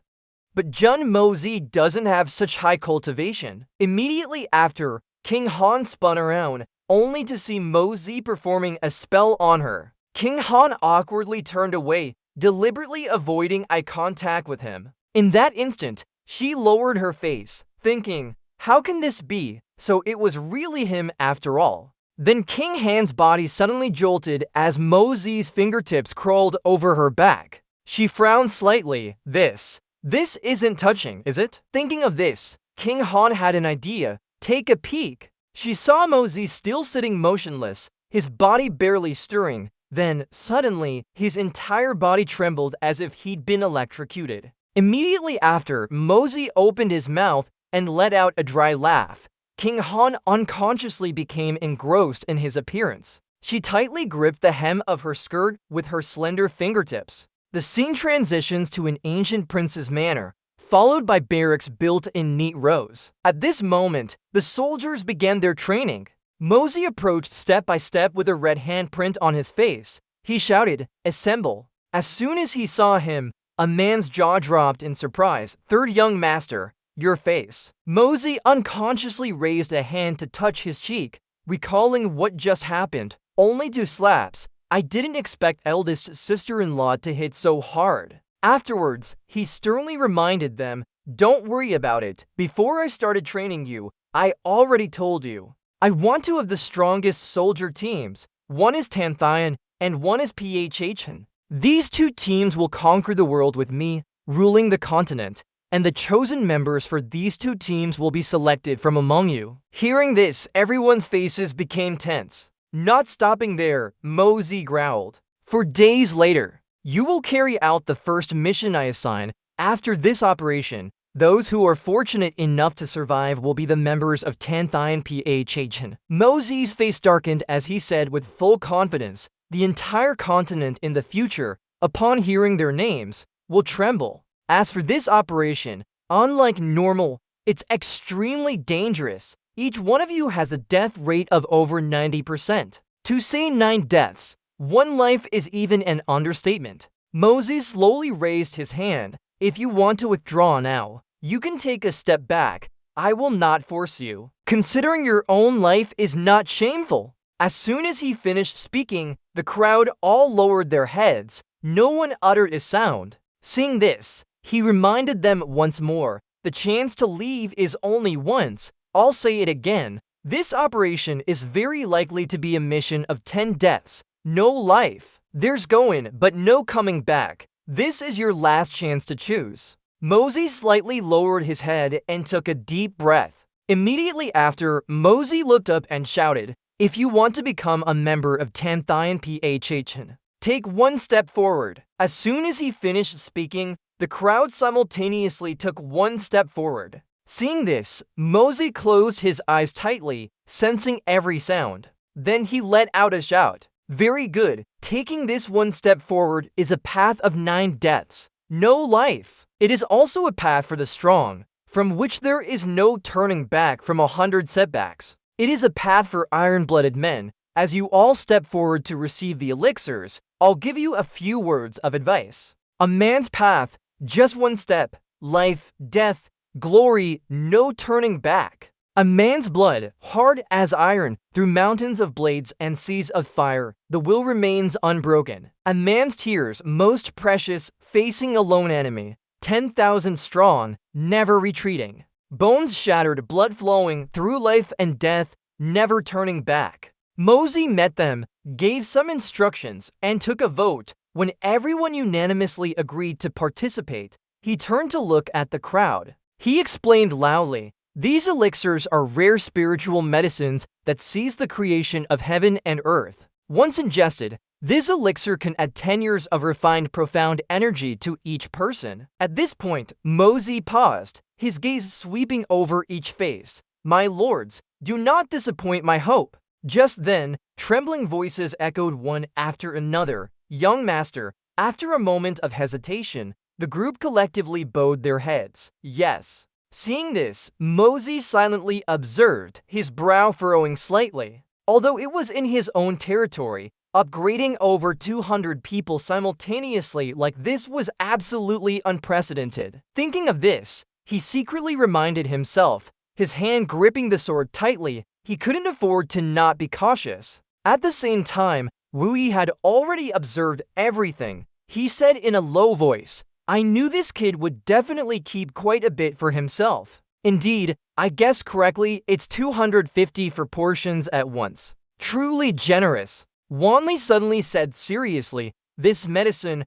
But Jun Mozi doesn't have such high cultivation. Immediately after, King Han spun around, only to see Mozi performing a spell on her. King Han awkwardly turned away, deliberately avoiding eye contact with him. In that instant, she lowered her face, thinking, how can this be? So it was really him after all. Then King Han's body suddenly jolted as Mozi's fingertips crawled over her back. She frowned slightly. This isn't touching, is it? Thinking of this, King Han had an idea. Take a peek. She saw Mozi still sitting motionless, his body barely stirring. Then, suddenly, his entire body trembled as if he'd been electrocuted. Immediately after, Mozi opened his mouth and let out a dry laugh. King Han unconsciously became engrossed in his appearance. She tightly gripped the hem of her skirt with her slender fingertips. The scene transitions to an ancient prince's manor, followed by barracks built in neat rows. At this moment, the soldiers began their training. Mozi approached step by step with a red handprint on his face. He shouted, "Assemble." As soon as he saw him, a man's jaw dropped in surprise. "Third young master, your face." Mozi unconsciously raised a hand to touch his cheek, recalling what just happened. Only 2 slaps. I didn't expect eldest sister-in-law to hit so hard. Afterwards, he sternly reminded them, "Don't worry about it. Before I started training you, I already told you. I want 2 of the strongest soldier teams. One is Tanthian, and one is PHHN. These 2 teams will conquer the world with me, ruling the continent, and the chosen members for these 2 teams will be selected from among you." Hearing this, everyone's faces became tense. Not stopping there, Mozi growled. "For days later, you will carry out the first mission I assign. After this operation, Those who are fortunate enough to survive will be the members of 10th INPHHN. Mosey's face darkened as he said with full confidence, the entire continent in the future, upon hearing their names, will tremble. As for this operation, unlike normal, it's extremely dangerous. Each one of you has a death rate of over 90%. To say 9 deaths, 1 life is even an understatement. Mosey slowly raised his hand. If you want to withdraw now, you can take a step back. I will not force you. Considering your own life is not shameful. As soon as he finished speaking, the crowd all lowered their heads. No one uttered a sound. Seeing this, he reminded them once more, the chance to leave is only once. I'll say it again. This operation is very likely to be a mission of 10 deaths. No life. There's going, but no coming back. This is your last chance to choose. Mosey slightly lowered his head and took a deep breath. Immediately after, Mosey looked up and shouted, if you want to become a member of 10th INPHHN, take 1 step forward. As soon as he finished speaking, the crowd simultaneously took 1 step forward. Seeing this, Mosey closed his eyes tightly, sensing every sound. Then he let out a shout. Very good. Taking this 1 step forward is a path of 9 deaths. No life. It is also a path for the strong, from which there is no turning back from 100 setbacks. It is a path for iron-blooded men. As you all step forward to receive the elixirs, I'll give you a few words of advice. A man's path, just 1 step. Life, death, glory, no turning back. A man's blood, hard as iron, through mountains of blades and seas of fire, the will remains unbroken. A man's tears, most precious, facing a lone enemy, 10,000 strong, never retreating. Bones shattered, blood flowing, through life and death, never turning back. Mosey met them, gave some instructions, and took a vote. When everyone unanimously agreed to participate, he turned to look at the crowd. He explained loudly, these elixirs are rare spiritual medicines that seize the creation of heaven and earth. Once ingested, this elixir can add 10 years of refined profound energy to each person. At this point, Mosey paused, his gaze sweeping over each face. My lords, do not disappoint my hope. Just then, trembling voices echoed one after another. Young master, after a moment of hesitation, the group collectively bowed their heads. Yes. Seeing this, Mosey silently observed, his brow furrowing slightly. Although it was in his own territory, upgrading over 200 people simultaneously like this was absolutely unprecedented. Thinking of this, he secretly reminded himself, his hand gripping the sword tightly, he couldn't afford to not be cautious. At the same time, Wu Yi had already observed everything. He said in a low voice, I knew this kid would definitely keep quite a bit for himself. Indeed, I guessed correctly, it's 250 for portions at once. Truly generous. Wanli suddenly said seriously, this medicine,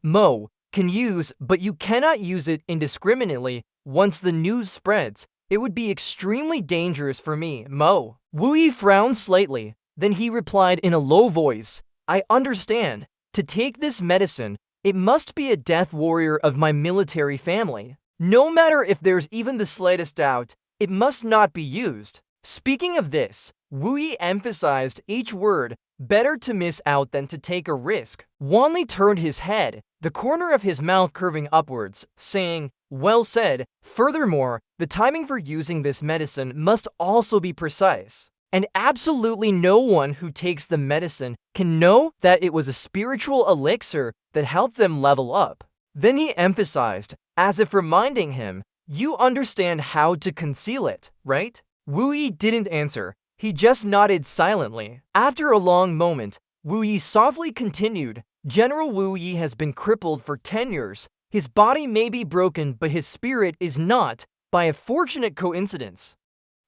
Mo, can use, but you cannot use it indiscriminately. Once the news spreads, it would be extremely dangerous for me, Mo. Wu Yi frowned slightly, then he replied in a low voice, I understand. To take this medicine, it must be a death warrior of my military family. No matter if there's even the slightest doubt, it must not be used. Speaking of this, Wu Yi emphasized each word, better to miss out than to take a risk. Wanli turned his head, the corner of his mouth curving upwards, saying, well said. Furthermore, the timing for using this medicine must also be precise. And absolutely no one who takes the medicine can know that it was a spiritual elixir that helped them level up. Then he emphasized, as if reminding him, you understand how to conceal it, right? Wu Yi didn't answer. He just nodded silently. After a long moment, Wu Yi softly continued, General Wu Yi has been crippled for 10 years. His body may be broken, but his spirit is not, by a fortunate coincidence.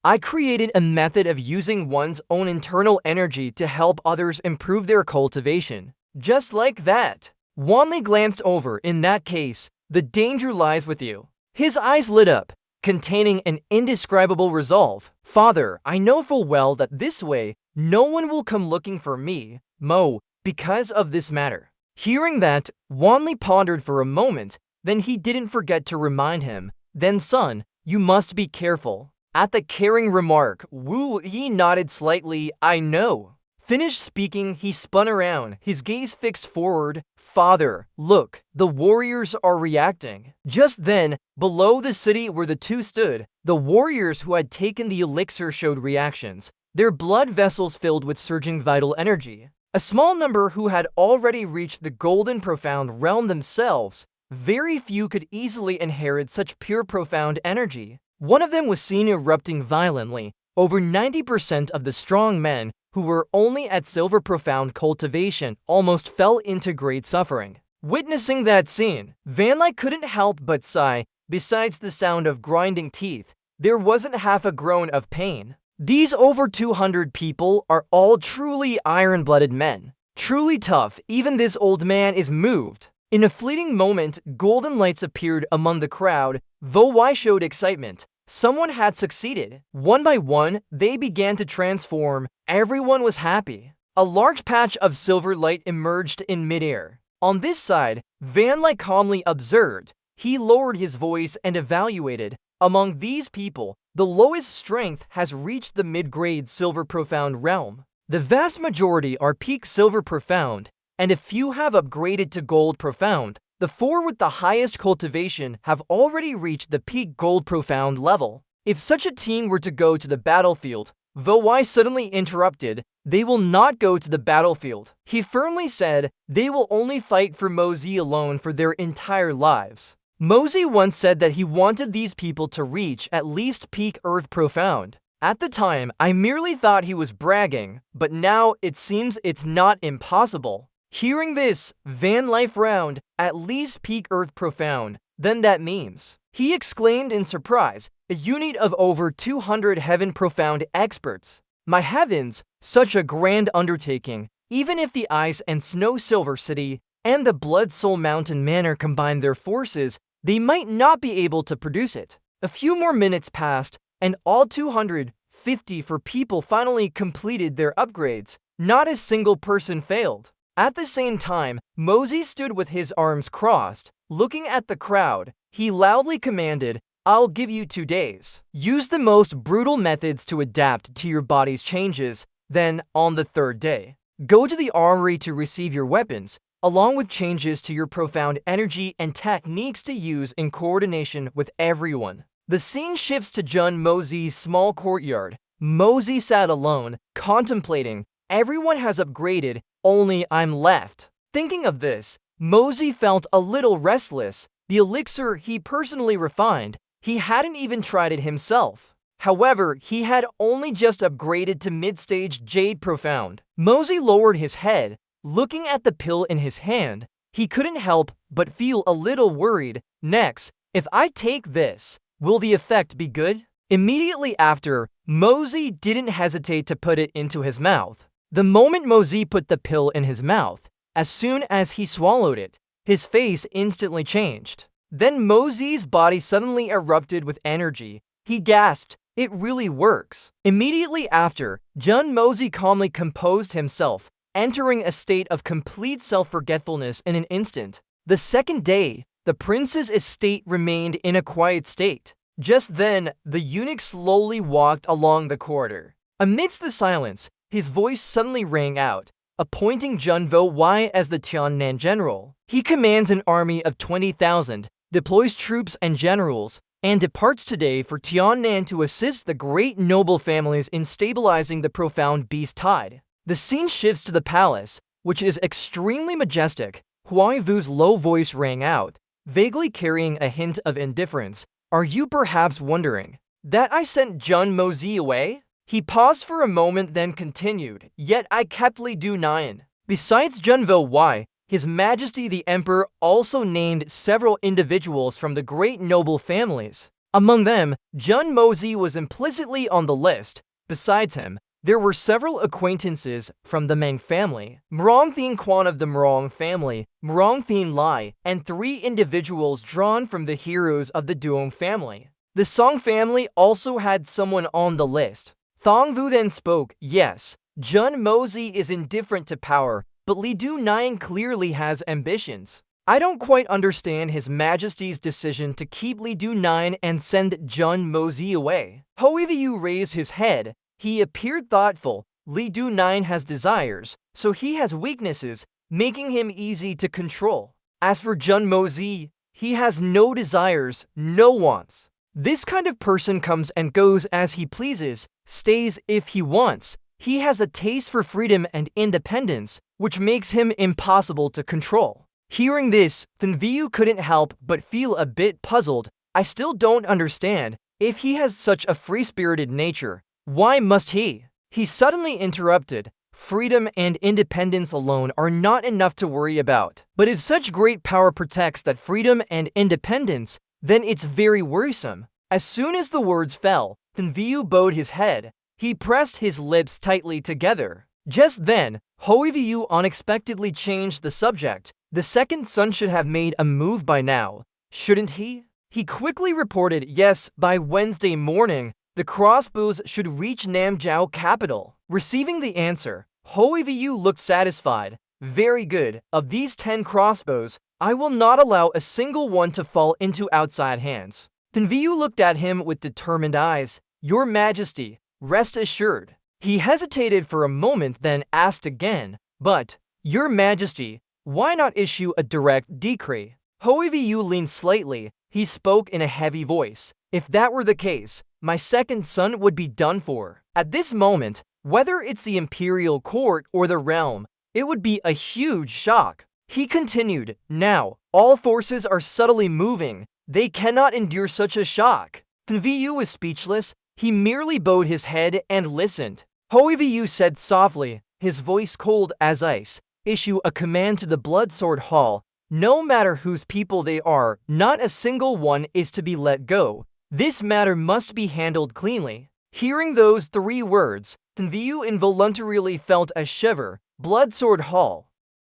I created a method of using one's own internal energy to help others improve their cultivation. Just like that. Wanli glanced over. In that case, the danger lies with you. His eyes lit up, containing an indescribable resolve. Father, I know full well that this way, no one will come looking for me, Mo, because of this matter. Hearing that, Wanli pondered for a moment, then he didn't forget to remind him, Then son, you must be careful. At the caring remark, Wu Yi nodded slightly. I know. Finished speaking, he spun around, his gaze fixed forward. Father, look, the warriors are reacting. Just then, below the city where the two stood, the warriors who had taken the elixir showed reactions, their blood vessels filled with surging vital energy. A small number who had already reached the golden profound realm themselves, very few could easily inherit such pure profound energy. One of them was seen erupting violently. Over 90% of the strong men who were only at silver profound cultivation almost fell into great suffering. Witnessing that scene, Van Lyck couldn't help but sigh. Besides the sound of grinding teeth, there wasn't half a groan of pain. These over 200 people are all truly iron-blooded men. Truly tough, even this old man is moved. In a fleeting moment, golden lights appeared among the crowd. Though Wai showed excitement, someone had succeeded. One by one, they began to transform. Everyone was happy. A large patch of silver light emerged in midair. On this side, Van Lyck calmly observed. He lowered his voice and evaluated. Among these people, the lowest strength has reached the mid-grade silver profound realm. The vast majority are peak silver profound, and a few have upgraded to gold profound. The four with the highest cultivation have already reached the peak gold profound level. If such a team were to go to the battlefield, though Wai suddenly interrupted, they will not go to the battlefield. He firmly said they will only fight for Mosey alone for their entire lives. Mosey once said that he wanted these people to reach at least peak earth profound. At the time, I merely thought he was bragging, but now it seems it's not impossible. Hearing this, Van Lyck frowned. At least peak earth profound, then that means. He exclaimed in surprise, a unit of over 200 heaven profound experts. My heavens, such a grand undertaking. Even if the Ice and Snow Silver City and the Blood Soul Mountain Manor combine their forces, they might not be able to produce it. A few more minutes passed, and all 254 people finally completed their upgrades. Not a single person failed. At the same time, Mosey stood with his arms crossed. Looking at the crowd, he loudly commanded, I'll give you 2 days. Use the most brutal methods to adapt to your body's changes. Then, on the 3rd day, go to the armory to receive your weapons, along with changes to your profound energy and techniques to use in coordination with everyone. The scene shifts to John Mosey's small courtyard. Mosey sat alone, contemplating. Everyone has upgraded, only I'm left. Thinking of this, Mosey felt a little restless. The elixir he personally refined, he hadn't even tried it himself. However, he had only just upgraded to mid-stage Jade Profound. Mosey lowered his head. Looking at the pill in his hand, he couldn't help but feel a little worried. Next, if I take this, will the effect be good? Immediately after, Mosey didn't hesitate to put it into his mouth. The moment Mosey put the pill in his mouth, as soon as he swallowed it, his face instantly changed. Then Mosey's body suddenly erupted with energy. He gasped, it really works. Immediately after, John Mosey calmly composed himself, entering a state of complete self-forgetfulness in an instant. The 2nd day, the prince's estate remained in a quiet state. Just then, the eunuch slowly walked along the corridor. Amidst the silence, his voice suddenly rang out, appointing Junvo Wai as the Tiannan general. He commands an army of 20,000, deploys troops and generals, and departs today for Tiannan to assist the great noble families in stabilizing the profound beast tide. The scene shifts to the palace, which is extremely majestic. Huai Vu's low voice rang out, vaguely carrying a hint of indifference. Are you perhaps wondering that I sent Jun Mosey away? He paused for a moment, then continued, yet I kept Li Du Nyan. Besides Junvo Wai, His Majesty the Emperor also named several individuals from the great noble families. Among them, Jun Mosey was implicitly on the list. Besides him, there were several acquaintances from the Meng family, Mrong Thien Quan of the Mrong family, Mrong Thien Lai, and 3 individuals drawn from the heroes of the Duong family. The Song family also had someone on the list. Thong Vu then spoke, yes, Jun Mosey is indifferent to power, but Li Du Nyan clearly has ambitions. I don't quite understand His Majesty's decision to keep Lee Do-9 and send Jun Mozi away. Hoiviyu raised his head. He appeared thoughtful. Lee Do-9 has desires, so he has weaknesses, making him easy to control. As for Jun Mozi, he has no desires, no wants. This kind of person comes and goes as he pleases, stays if he wants. He has a taste for freedom and independence, which makes him impossible to control. Hearing this, Thenviyu couldn't help but feel a bit puzzled. I still don't understand. If he has such a free-spirited nature, why must he? He suddenly interrupted. Freedom and independence alone are not enough to worry about. But if such great power protects that freedom and independence, then it's very worrisome. As soon as the words fell, Thenviyu bowed his head. He pressed his lips tightly together. Just then, Hoiviyu unexpectedly changed the subject. The second son should have made a move by now, shouldn't he? He quickly reported, yes, by Wednesday morning, the crossbows should reach Namjiao capital. Receiving the answer, Hoiviyu looked satisfied. Very good. Of these 10 crossbows, I will not allow a single one to fall into outside hands. Thenviyu looked at him with determined eyes. Your Majesty, rest assured. He hesitated for a moment, then asked again, but, Your Majesty, why not issue a direct decree? Hoiviyu leaned slightly. He spoke in a heavy voice. If that were the case, my second son would be done for. At this moment, whether it's the imperial court or the realm, it would be a huge shock. He continued, now, all forces are subtly moving. They cannot endure such a shock. Thenviyu was speechless. He merely bowed his head and listened. Hoiviyu said softly, his voice cold as ice, issue a command to the Bloodsword Hall. No matter whose people they are, not a single one is to be let go. This matter must be handled cleanly. Hearing those 3 words, Thenviyu involuntarily felt a shiver. Bloodsword Hall.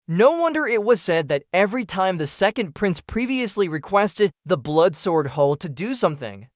No wonder it was said that every time the second prince previously requested the Bloodsword Hall to do something,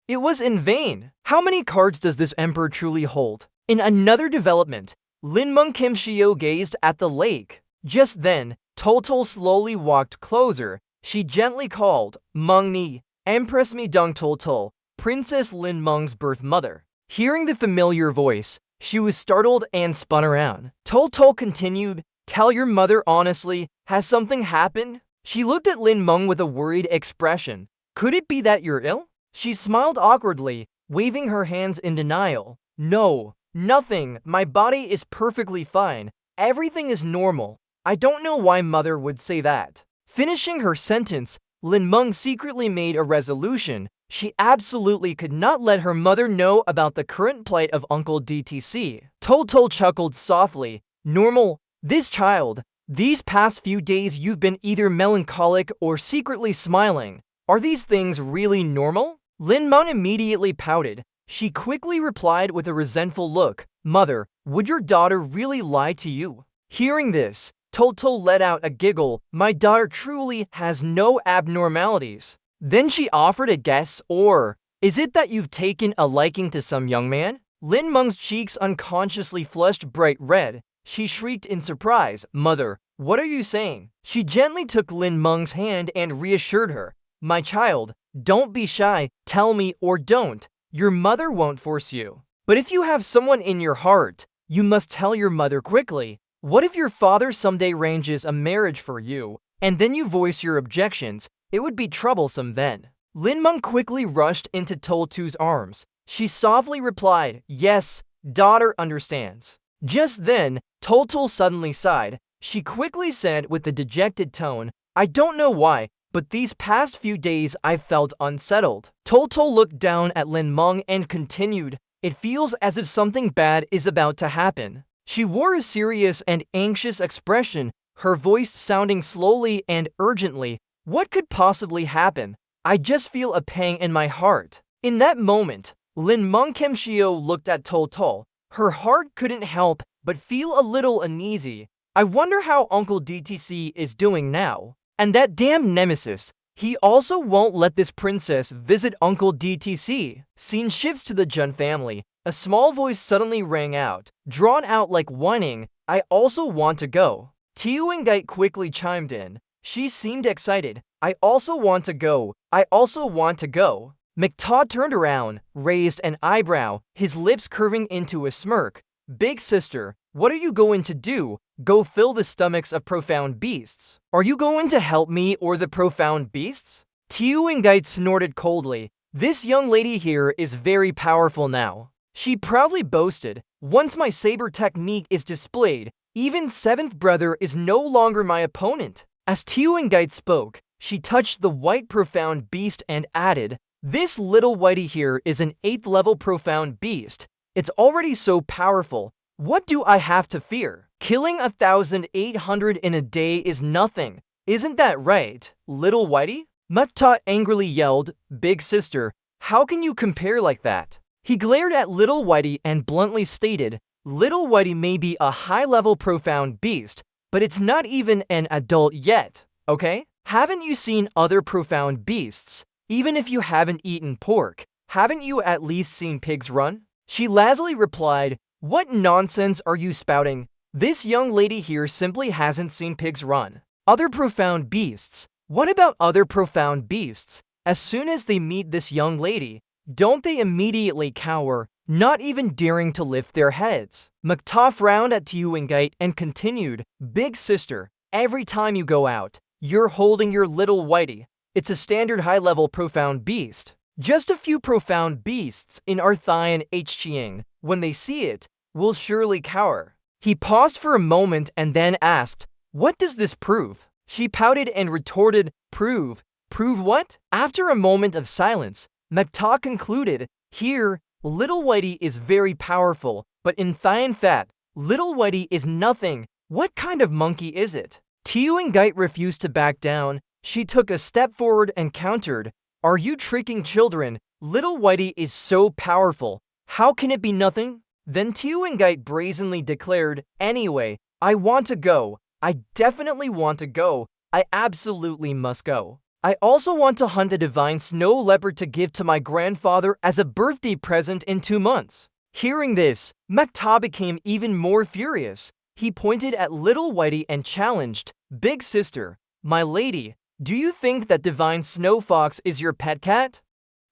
it was in vain. How many cards does this emperor truly hold? In another development, Linmeng Kimshio gazed at the lake. Just then, Toltol slowly walked closer. She gently called, Mengni, Empress Midong Toltol, Princess Linmeng's birth mother. Hearing the familiar voice, she was startled and spun around. Toltol continued, tell your mother honestly, has something happened? She looked at Linmeng with a worried expression. Could it be that you're ill? She smiled awkwardly, waving her hands in denial. No, nothing. My body is perfectly fine. Everything is normal. I don't know why mother would say that. Finishing her sentence, Linmeng secretly made a resolution. She absolutely could not let her mother know about the current plight of Uncle DTC. Toltol chuckled softly. Normal? This child. These past few days you've been either melancholic or secretly smiling. Are these things really normal? Linmeng immediately pouted. She quickly replied with a resentful look. Mother, would your daughter really lie to you? Hearing this, Toltol let out a giggle. My daughter truly has no abnormalities. Then she offered a guess, or, is it that you've taken a liking to some young man? Linmeng's cheeks unconsciously flushed bright red. She shrieked in surprise. Mother, what are you saying? She gently took Linmeng's hand and reassured her. My child, don't be shy. Tell me or don't. Your mother won't force you. But if you have someone in your heart, you must tell your mother quickly. What if your father someday arranges a marriage for you, and then you voice your objections? It would be troublesome then. Linmeng quickly rushed into Toltu's arms. She softly replied, yes, daughter understands. Just then, Toltul suddenly sighed. She quickly said with a dejected tone, I don't know why, but these past few days I've felt unsettled. Toltul looked down at Linmeng and continued, it feels as if something bad is about to happen. She wore a serious and anxious expression, her voice sounding slowly and urgently. What could possibly happen? I just feel a pang in my heart. In that moment, Linmeng Kimshio looked at Toltol. Her heart couldn't help but feel a little uneasy. I wonder how Uncle DTC is doing now. And that damn nemesis, he also won't let this princess visit Uncle DTC. Scene shifts to the Jun family. A small voice suddenly rang out, drawn out like whining. I also want to go. Tiuengite quickly chimed in. She seemed excited. I also want to go. I also want to go. McTaw turned around, raised an eyebrow, his lips curving into a smirk. Big sister, what are you going to do? Go fill the stomachs of profound beasts. Are you going to help me or the profound beasts? Tiuingite snorted coldly. This young lady here is very powerful now. She proudly boasted, once my saber technique is displayed, even seventh brother is no longer my opponent. As Tiuingite spoke, she touched the white profound beast and added, this little whitey here is an 8th level profound beast. It's already so powerful. What do I have to fear? Killing 1,800 in a day is nothing. Isn't that right, little whitey? McTaw angrily yelled, Big sister, how can you compare like that? He glared at little whitey and bluntly stated, little whitey may be a high-level profound beast, but it's not even an adult yet, okay? Haven't you seen other profound beasts? Even if you haven't eaten pork, haven't you at least seen pigs run? She lazily replied, what nonsense are you spouting? This young lady here simply hasn't seen pigs run. Other profound beasts? What about other profound beasts? As soon as they meet this young lady, don't they immediately cower, not even daring to lift their heads? McTaw frowned at Tiuingite and continued, Big sister, every time you go out, you're holding your little whitey. It's a standard high-level profound beast. Just a few profound beasts in Arthian Hchiang, when they see it, will surely cower. He paused for a moment and then asked, what does this prove? She pouted and retorted, prove. Prove what? After a moment of silence, McTaw concluded, here, little whitey is very powerful, but in Thian Fat, little whitey is nothing. What kind of monkey is it? Tiuingite refused to back down. She took a step forward and countered, are you tricking children? Little whitey is so powerful. How can it be nothing? Then Tiuingite brazenly declared, anyway, I want to go. I definitely want to go. I absolutely must go. I also want to hunt a divine snow leopard to give to my grandfather as a birthday present in 2 months. Hearing this, McTaw became even more furious. He pointed at little whitey and challenged, Big sister, my lady, do you think that divine snow fox is your pet cat?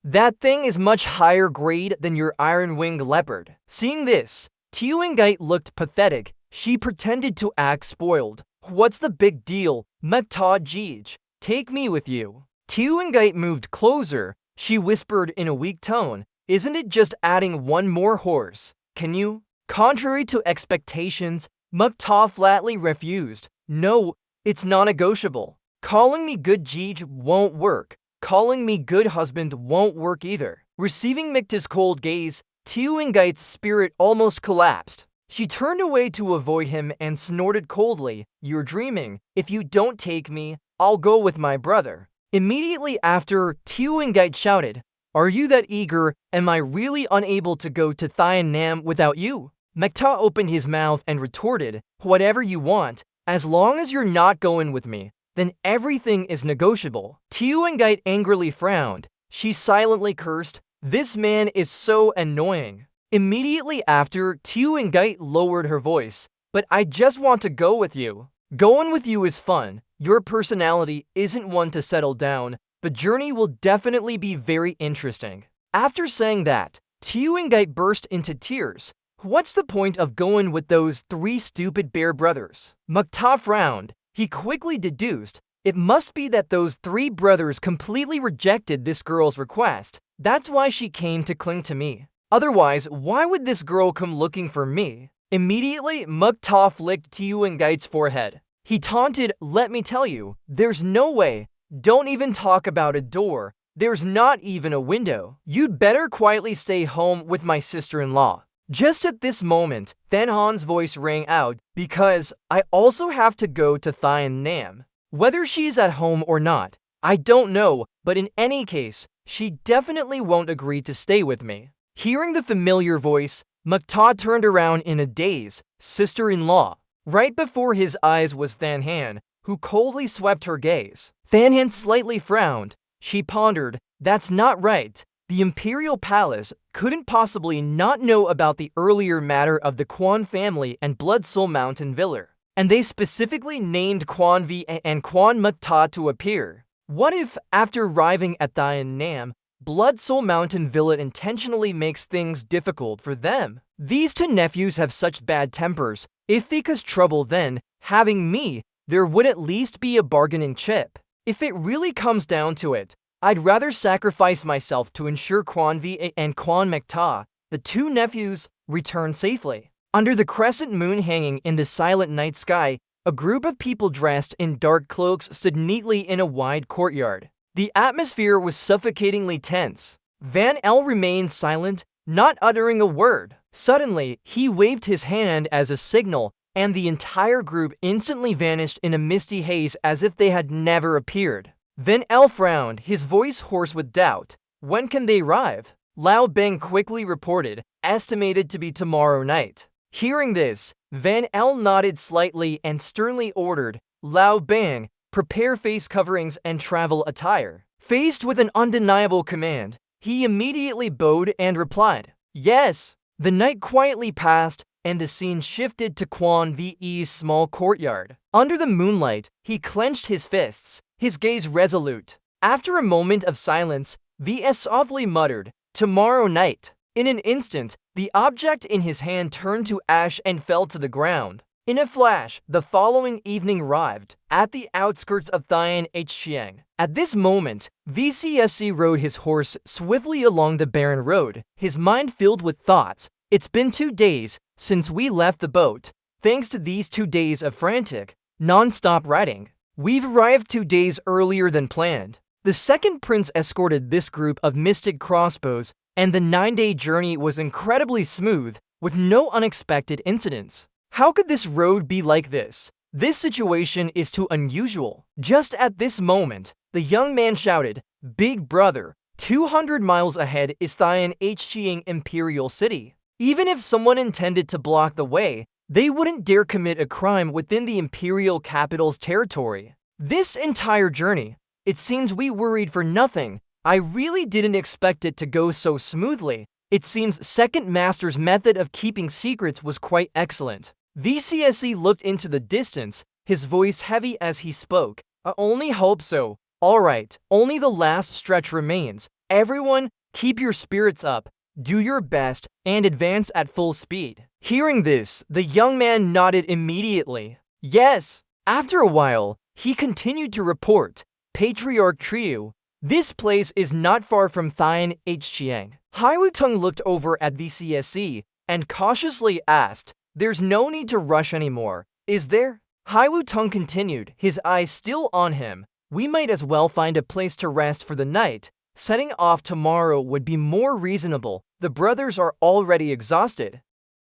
That thing is much higher grade than your iron-winged leopard. Seeing this, Tiuingite looked pathetic. She pretended to act spoiled. What's the big deal? McTaw Jeej, take me with you. Tiuingite moved closer. She whispered in a weak tone, isn't it just adding one more horse? Can you? Contrary to expectations, McTaw flatly refused. No, it's non-negotiable. Calling me good Jeej won't work. Calling me good husband won't work either. Receiving Micta's cold gaze, Tiuingite's spirit almost collapsed. She turned away to avoid him and snorted coldly, you're dreaming. If you don't take me, I'll go with my brother. Immediately after, Tiuingite shouted, are you that eager? Am I really unable to go to Thian Nam without you? McTaw opened his mouth and retorted, whatever you want, as long as you're not going with me, then everything is negotiable. Tiuingite angrily frowned. She silently cursed, this man is so annoying. Immediately after, Tiuingite lowered her voice, but I just want to go with you. Going with you is fun. Your personality isn't one to settle down. The journey will definitely be very interesting. After saying that, Tiuingite burst into tears. What's the point of going with those 3 stupid bear brothers? McTaw frowned. He quickly deduced, it must be that those 3 brothers completely rejected this girl's request. That's why she came to cling to me. Otherwise, why would this girl come looking for me? Immediately, McTaw flicked Tiuingite's forehead. He taunted, let me tell you, there's no way. Don't even talk about a door. There's not even a window. You'd better quietly stay home with my sister-in-law. Just at this moment, Thanhan's voice rang out, because I also have to go to Thian Nam. Whether she's at home or not, I don't know, but in any case, she definitely won't agree to stay with me. Hearing the familiar voice, McTaw turned around in a daze, sister-in-law. Right before his eyes was Thanhan, who coldly swept her gaze. Thanhan slightly frowned. She pondered, that's not right. The Imperial Palace couldn't possibly not know about the earlier matter of the Quan family and Blood Soul Mountain Villa. and they specifically named Quan Vi and Quan Mak Ta to appear. What if, after arriving at Thien Nam, Blood Soul Mountain Villa intentionally makes things difficult for them? These two nephews have such bad tempers. If they cause trouble, then, having me, there would at least be a bargaining chip. If it really comes down to it, I'd rather sacrifice myself to ensure Quan Vi and Quan Mak Ta, the two nephews, return safely. Under the crescent moon hanging in the silent night sky, a group of people dressed in dark cloaks stood neatly in a wide courtyard. The atmosphere was suffocatingly tense. Van L remained silent, not uttering a word. Suddenly, he waved his hand as a signal, and the entire group instantly vanished in a misty haze as if they had never appeared. Van L frowned, his voice hoarse with doubt. When can they arrive? Lao Beng quickly reported, estimated to be tomorrow night. Hearing this, Van L nodded slightly and sternly ordered, Lao Beng, prepare face coverings and travel attire. Faced with an undeniable command, he immediately bowed and replied, yes. The night quietly passed, and the scene shifted to Quan Vi's small courtyard. Under the moonlight, he clenched his fists, his gaze resolute. After a moment of silence, VS softly muttered, tomorrow night. In an instant, the object in his hand turned to ash and fell to the ground. In a flash, the following evening arrived, at the outskirts of Thien Chiang. At this moment, VCSC rode his horse swiftly along the barren road, his mind filled with thoughts. It's been 2 days since we left the boat. Thanks to these 2 days of frantic, non-stop riding, we've arrived 2 days earlier than planned. The second prince escorted this group of mystic crossbows, and the 9-day journey was incredibly smooth, with no unexpected incidents. How could this road be like this? This situation is too unusual. Just at this moment, the young man shouted, Big brother, 200 miles ahead is Thien Chiang Imperial City. Even if someone intended to block the way, they wouldn't dare commit a crime within the imperial capital's territory. This entire journey, it seems we worried for nothing. I really didn't expect it to go so smoothly. It seems Second Master's method of keeping secrets was quite excellent. VCSE looked into the distance, his voice heavy as he spoke. I only hope so. Alright, only the last stretch remains. Everyone, keep your spirits up, do your best, and advance at full speed. Hearing this, the young man nodded immediately. Yes. After a while, he continued to report, Patriarch Trio, this place is not far from Thien Chiang. Hai Wu-tung looked over at VCSE and cautiously asked, there's no need to rush anymore, is there? Hai Wu-tung continued, his eyes still on him. We might as well find a place to rest for the night. Setting off tomorrow would be more reasonable. The brothers are already exhausted.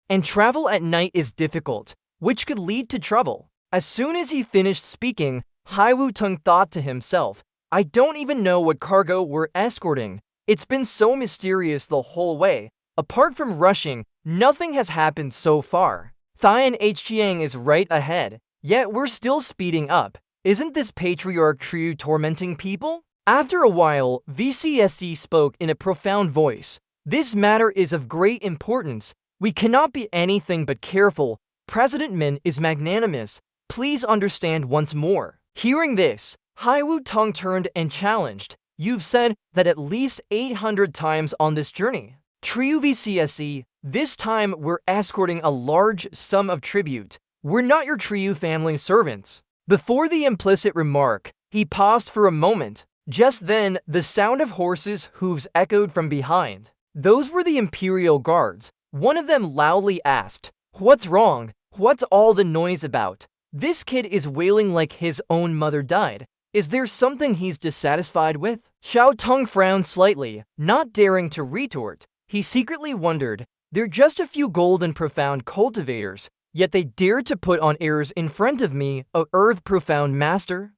And travel at night is difficult, which could lead to trouble. As soon as he finished speaking, Hai Wu-tung thought to himself, I don't even know what cargo we're escorting. It's been so mysterious the whole way. Apart from rushing, nothing has happened so far. Thien Chiang is right ahead, yet we're still speeding up. Isn't this Patriarch Trio tormenting people? After a while, VCSC spoke in a profound voice. This matter is of great importance. We cannot be anything but careful. President Min is magnanimous. Please understand once more. Hearing this, Hai Wu-tung turned and challenged. You've said that at least 800 times on this journey. Trio VCSE, this time we're escorting a large sum of tribute. We're not your Trio family servants. Before the implicit remark, he paused for a moment. Just then, the sound of horses' hooves echoed from behind. Those were the Imperial Guards. One of them loudly asked, What's wrong? What's all the noise about? This kid is wailing like his own mother died. Is there something he's dissatisfied with? Xiao Tong frowned slightly, not daring to retort. He secretly wondered, they're just a few golden profound cultivators, yet they dare to put on airs in front of me, a earth profound master?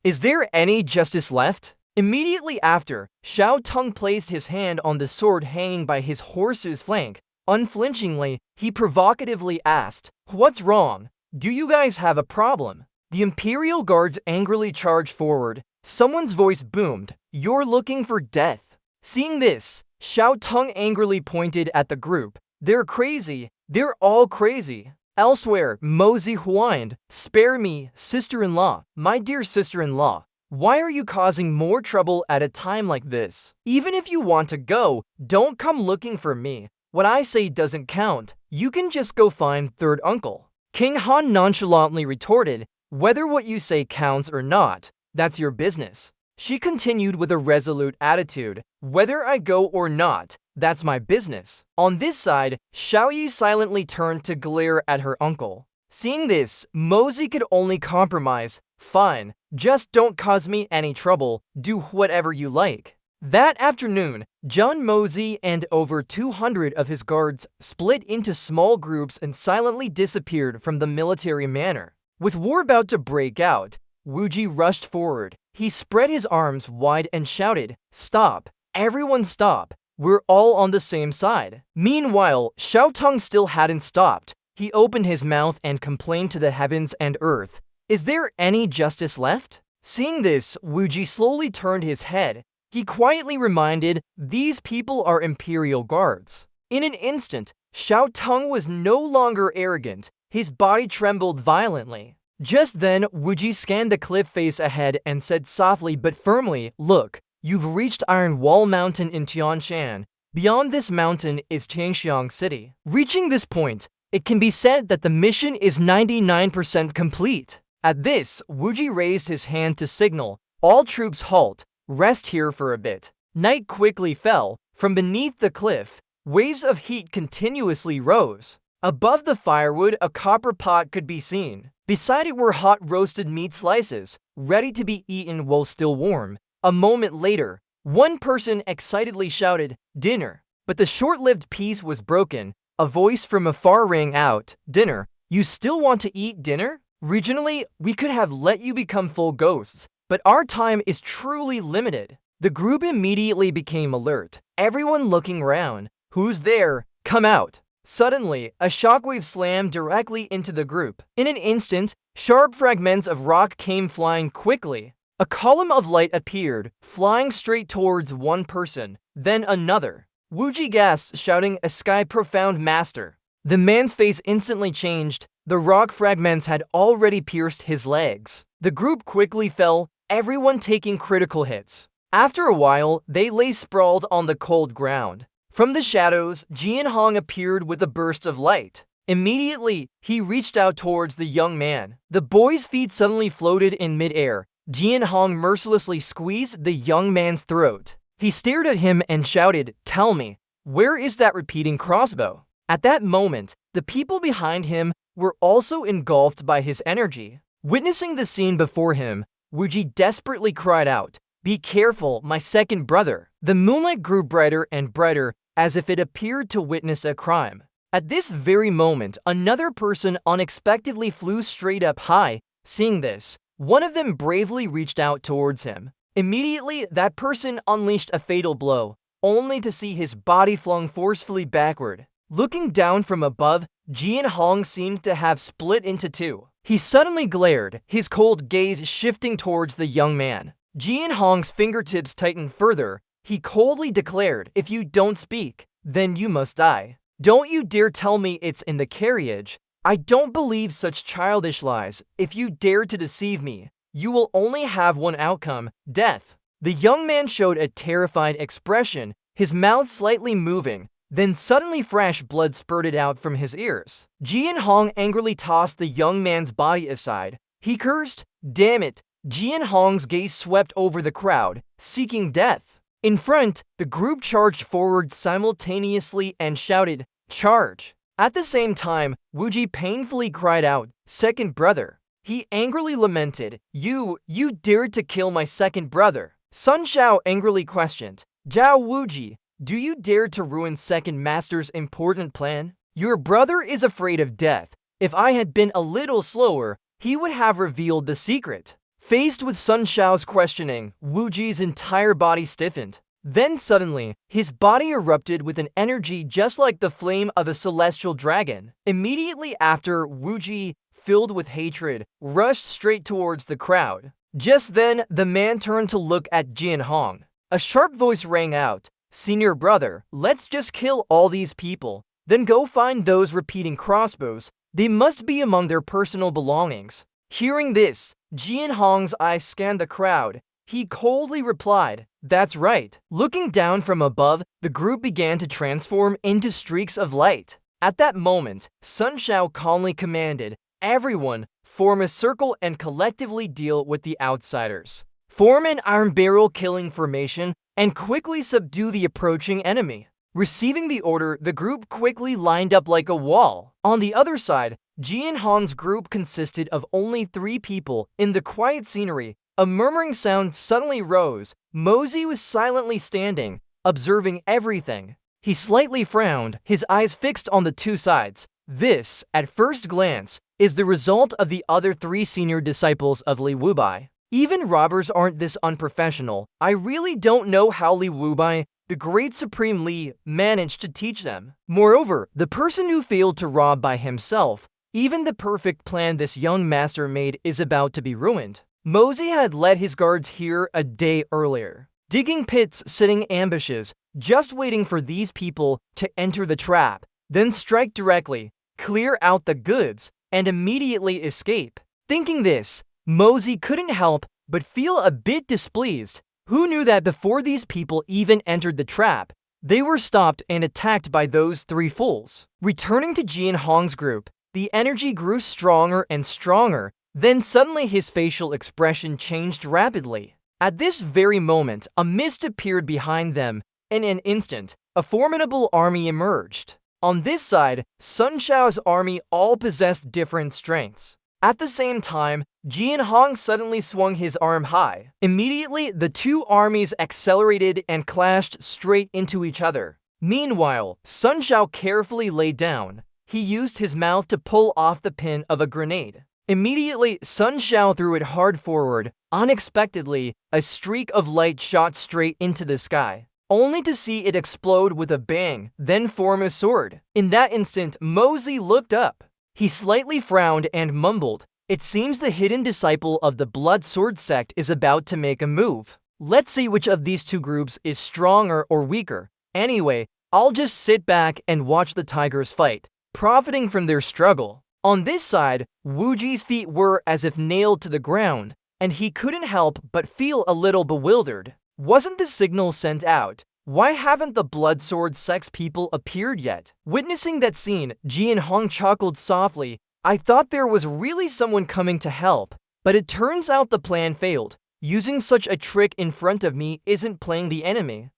Is there any justice left? Immediately after, Xiao Tong placed his hand on the sword hanging by his horse's flank. Unflinchingly, he provocatively asked, What's wrong? Do you guys have a problem? The Imperial Guards angrily charged forward. Someone's voice boomed, You're looking for death. Seeing this, Xiao Tong angrily pointed at the group. They're crazy. They're all crazy. Elsewhere, Mosey whined, "Spare me, sister-in-law, my dear sister-in-law. Why are you causing more trouble at a time like this? Even if you want to go, don't come looking for me. What I say doesn't count. You can just go find third uncle." King Han nonchalantly retorted, "Whether what you say counts or not, that's your business." She continued with a resolute attitude, "Whether I go or not, that's my business." On this side, Xiaoyi silently turned to glare at her uncle. Seeing this, Mosey could only compromise. "Fine, just don't cause me any trouble. Do whatever you like." That afternoon, John Mosey and over 200 of his guards split into small groups and silently disappeared from the military manor. With war about to break out, Wuji rushed forward. He spread his arms wide and shouted, "Stop! Everyone stop! We're all on the same side." Meanwhile, Xiao Tong still hadn't stopped. He opened his mouth and complained to the heavens and earth, "Is there any justice left?" Seeing this, Wuji slowly turned his head. He quietly reminded, "These people are imperial guards." In an instant, Xiao Tong was no longer arrogant. His body trembled violently. Just then, Wuji scanned the cliff face ahead and said softly but firmly, "Look, you've reached Iron Wall Mountain in Tianshan. Beyond this mountain is Changxiang City. Reaching this point, it can be said that the mission is 99% complete." At this, Wuji raised his hand to signal, "All troops halt. Rest here for a bit." Night quickly fell. From beneath the cliff, waves of heat continuously rose. Above the firewood, a copper pot could be seen. Beside it were hot roasted meat slices, ready to be eaten while still warm. A moment later, one person excitedly shouted, "Dinner!" But the short-lived peace was broken. A voice from afar rang out, "Dinner? You still want to eat dinner? Regionally, we could have let you become full ghosts, but our time is truly limited." The group immediately became alert, everyone looking round. "Who's there? Come out!" Suddenly, a shockwave slammed directly into the group. In an instant, sharp fragments of rock came flying quickly. A column of light appeared, flying straight towards one person, then another. Wuji gasped, shouting, "A sky profound master." The man's face instantly changed. The rock fragments had already pierced his legs. The group quickly fell, everyone taking critical hits. After a while, they lay sprawled on the cold ground. From the shadows, Jianhong appeared with a burst of light. Immediately, he reached out towards the young man. The boy's feet suddenly floated in midair. Jianhong mercilessly squeezed the young man's throat. He stared at him and shouted, "Tell me, where is that repeating crossbow?" At that moment, the people behind him were also engulfed by his energy. Witnessing the scene before him, Wuji desperately cried out, "Be careful, my second brother." The moonlight grew brighter and brighter, as if it appeared to witness a crime. At this very moment, another person unexpectedly flew straight up high. Seeing this, one of them bravely reached out towards him. Immediately, that person unleashed a fatal blow, only to see his body flung forcefully backward. Looking down from above, Jianhong seemed to have split into two. He suddenly glared, his cold gaze shifting towards the young man. Jianhong's fingertips tightened further. He coldly declared, "If you don't speak, then you must die. Don't you dare tell me it's in the carriage. I don't believe such childish lies. If you dare to deceive me, you will only have one outcome, death." The young man showed a terrified expression, his mouth slightly moving. Then suddenly fresh blood spurted out from his ears. Jianhong angrily tossed the young man's body aside. He cursed, "Damn it." Jianhong's gaze swept over the crowd, seeking death. In front, the group charged forward simultaneously and shouted, "Charge!" At the same time, Wuji painfully cried out, "Second brother." He angrily lamented, You dared to kill my second brother." Sun Shao angrily questioned, "Zhao Wuji, do you dare to ruin second master's important plan? Your brother is afraid of death. If I had been a little slower, he would have revealed the secret." Faced with Sun Shao's questioning, Wuji's entire body stiffened. Then suddenly, his body erupted with an energy just like the flame of a celestial dragon. Immediately after, Wuji, filled with hatred, rushed straight towards the crowd. Just then, the man turned to look at Jianhong. A sharp voice rang out, "Senior brother, let's just kill all these people, then go find those repeating crossbows. They must be among their personal belongings. Hearing this, Jian Hong's eyes scanned the crowd. He coldly replied, "That's right." Looking down from above, the group began to transform into streaks of light. At that moment, Sun Shao calmly commanded, "Everyone, form a circle and collectively deal with the outsiders. Form an iron barrel killing formation and quickly subdue the approaching enemy." Receiving the order, the group quickly lined up like a wall. On the other side, Jian Hong's group consisted of only 3 people. In the quiet scenery, a murmuring sound suddenly rose. Mosey was silently standing, observing everything. He slightly frowned, his eyes fixed on the 2 sides. This, at first glance, is the result of the other 3 senior disciples of Li Wubai. Even robbers aren't this unprofessional. I really don't know how Li Wubai, the great Supreme Li, managed to teach them. Moreover, the person who failed to rob by himself, even the perfect plan this young master made is about to be ruined. Mosey had led his guards here a day earlier, digging pits, setting ambushes, just waiting for these people to enter the trap, then strike directly, clear out the goods, and immediately escape. Thinking this, Mosey couldn't help but feel a bit displeased. Who knew that before these people even entered the trap, they were stopped and attacked by those 3 fools? Returning to Jian Hong's group, the energy grew stronger and stronger. Then suddenly his facial expression changed rapidly. At this very moment, a mist appeared behind them. In an instant, a formidable army emerged. On this side, Sun Shao's army all possessed different strengths. At the same time, Jian Hong suddenly swung his arm high. Immediately, the 2 armies accelerated and clashed straight into each other. Meanwhile, Sun Shao carefully lay down. He used his mouth to pull off the pin of a grenade. Immediately, Sun Shao threw it hard forward. Unexpectedly, a streak of light shot straight into the sky, only to see it explode with a bang, then form a sword. In that instant, Mosey looked up. He slightly frowned and mumbled, "It seems the hidden disciple of the Blood Sword sect is about to make a move. Let's see which of these 2 groups is stronger or weaker. Anyway, I'll just sit back and watch the tigers fight, profiting from their struggle." On this side, Wuji's feet were as if nailed to the ground, and he couldn't help but feel a little bewildered. Wasn't the signal sent out? Why haven't the Blood Sword sex people appeared yet? Witnessing that scene, Jian Hong chuckled softly. "I thought there was really someone coming to help, but it turns out the plan failed. Using such a trick in front of me isn't playing the enemy.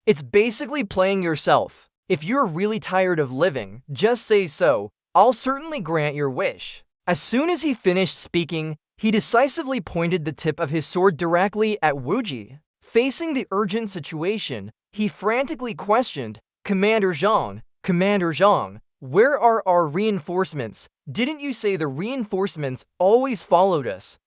It's basically playing yourself. If you're really tired of living, just say so. I'll certainly grant your wish." As soon as he finished speaking, he decisively pointed the tip of his sword directly at Wuji. Facing the urgent situation, he frantically questioned, Commander Zhang, where are our reinforcements? Didn't you say the reinforcements always followed us?"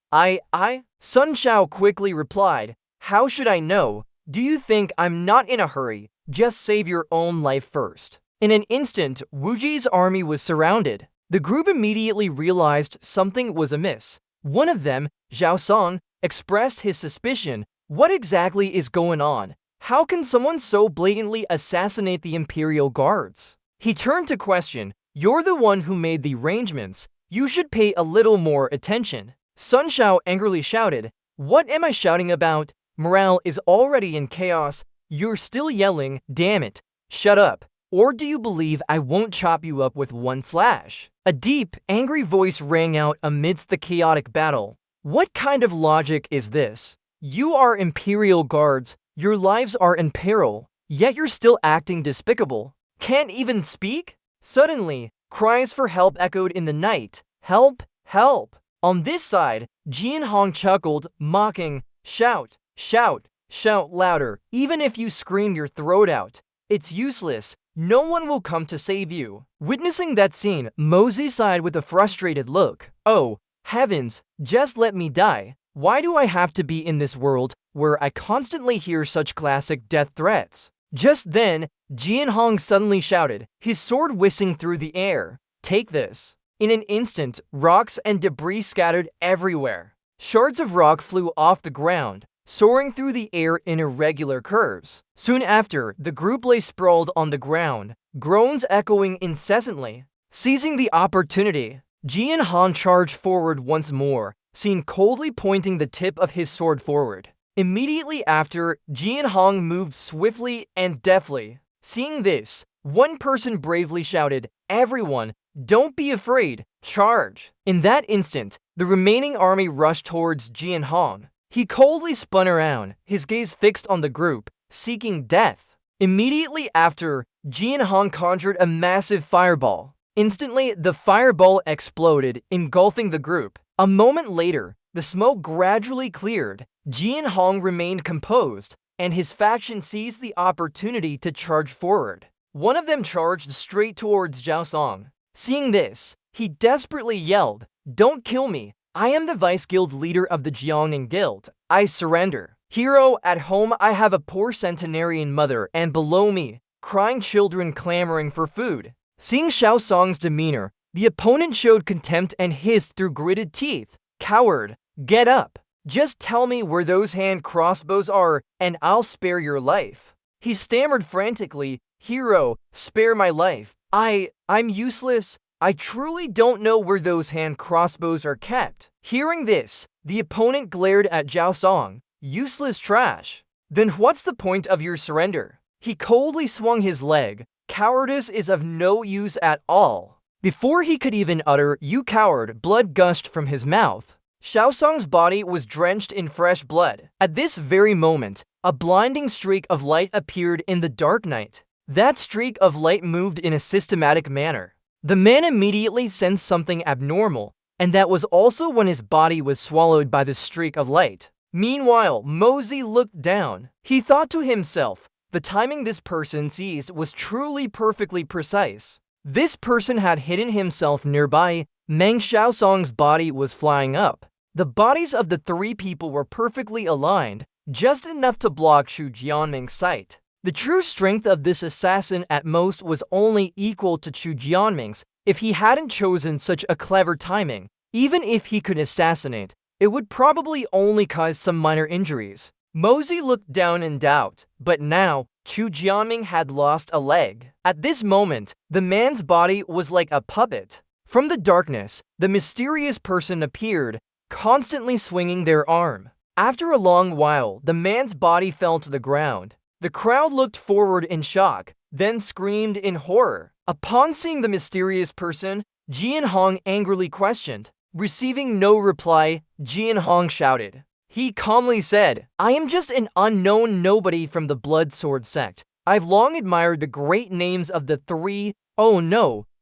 Sun Shao quickly replied, "How should I know? Do you think I'm not in a hurry? Just save your own life first." In an instant, Wuji's army was surrounded. The group immediately realized something was amiss. One of them, Zhao Song, expressed his suspicion. What exactly is going on? How can someone so blatantly assassinate the Imperial Guards? He turned to question, "You're the one who made the arrangements. You should pay a little more attention." Sun Shao angrily shouted, "What am I shouting about? Morale is already in chaos. You're still yelling, damn it. Shut up. Or do you believe I won't chop you up with one slash?" A deep, angry voice rang out amidst the chaotic battle. What kind of logic is this? You are Imperial Guards, your lives are in peril, yet you're still acting despicable. Can't even speak? Suddenly, cries for help echoed in the night. Help! Help! On this side, Jian Hong chuckled, mocking, "Shout! Shout! Shout louder, even if you scream your throat out. It's useless. No one will come to save you." Witnessing that scene, Mosey sighed with a frustrated look. "Oh, heavens, just let me die. Why do I have to be in this world where I constantly hear such classic death threats?" Just then, Jian Hong suddenly shouted, his sword whizzing through the air, "Take this." In an instant, rocks and debris scattered everywhere. Shards of rock flew off the ground, soaring through the air in irregular curves. Soon after, the group lay sprawled on the ground, groans echoing incessantly. Seizing the opportunity, Jian Hong charged forward once more, seen coldly pointing the tip of his sword forward. Immediately after, Jian Hong moved swiftly and deftly. Seeing this, one person bravely shouted, "Everyone, don't be afraid, charge!" In that instant, the remaining army rushed towards Jian Hong. He coldly spun around, his gaze fixed on the group, seeking death. Immediately after, Jian Hong conjured a massive fireball. Instantly, the fireball exploded, engulfing the group. A moment later, the smoke gradually cleared. Jian Hong remained composed, and his faction seized the opportunity to charge forward. One of them charged straight towards Zhao Song. Seeing this, he desperately yelled, "Don't kill me! I am the Vice Guild leader of the Jiangning Guild. I surrender. Hero, at home I have a poor centenarian mother, and below me, crying children clamoring for food." Seeing Xiao Song's demeanor, the opponent showed contempt and hissed through gritted teeth, "Coward, get up! Just tell me where those hand crossbows are, and I'll spare your life." He stammered frantically, "Hero, spare my life. I'm useless. I truly don't know where those hand crossbows are kept." Hearing this, the opponent glared at Zhao Song, "Useless trash. Then what's the point of your surrender?" He coldly swung his leg, "Cowardice is of no use at all." Before he could even utter, "You coward," blood gushed from his mouth. Xiao Song's body was drenched in fresh blood. At this very moment, a blinding streak of light appeared in the dark night. That streak of light moved in a systematic manner. The man immediately sensed something abnormal, and that was also when his body was swallowed by the streak of light. Meanwhile, Mosey looked down. He thought to himself, the timing this person seized was truly perfectly precise. This person had hidden himself nearby. Meng Xiaosong's body was flying up. The bodies of the three people were perfectly aligned, just enough to block Chu Jianming's sight. The true strength of this assassin at most was only equal to Chu Jianming's. If he hadn't chosen such a clever timing, even if he could assassinate, it would probably only cause some minor injuries. Mosey looked down in doubt, but now, Chu Jianming had lost a leg. At this moment, the man's body was like a puppet. From the darkness, the mysterious person appeared, constantly swinging their arm. After a long while, the man's body fell to the ground. The crowd looked forward in shock, then screamed in horror. Upon seeing the mysterious person, Jian Hong angrily questioned. Receiving no reply, Jian Hong shouted. He calmly said, "I am just an unknown nobody from the Blood Sword sect. I've long admired the great names of the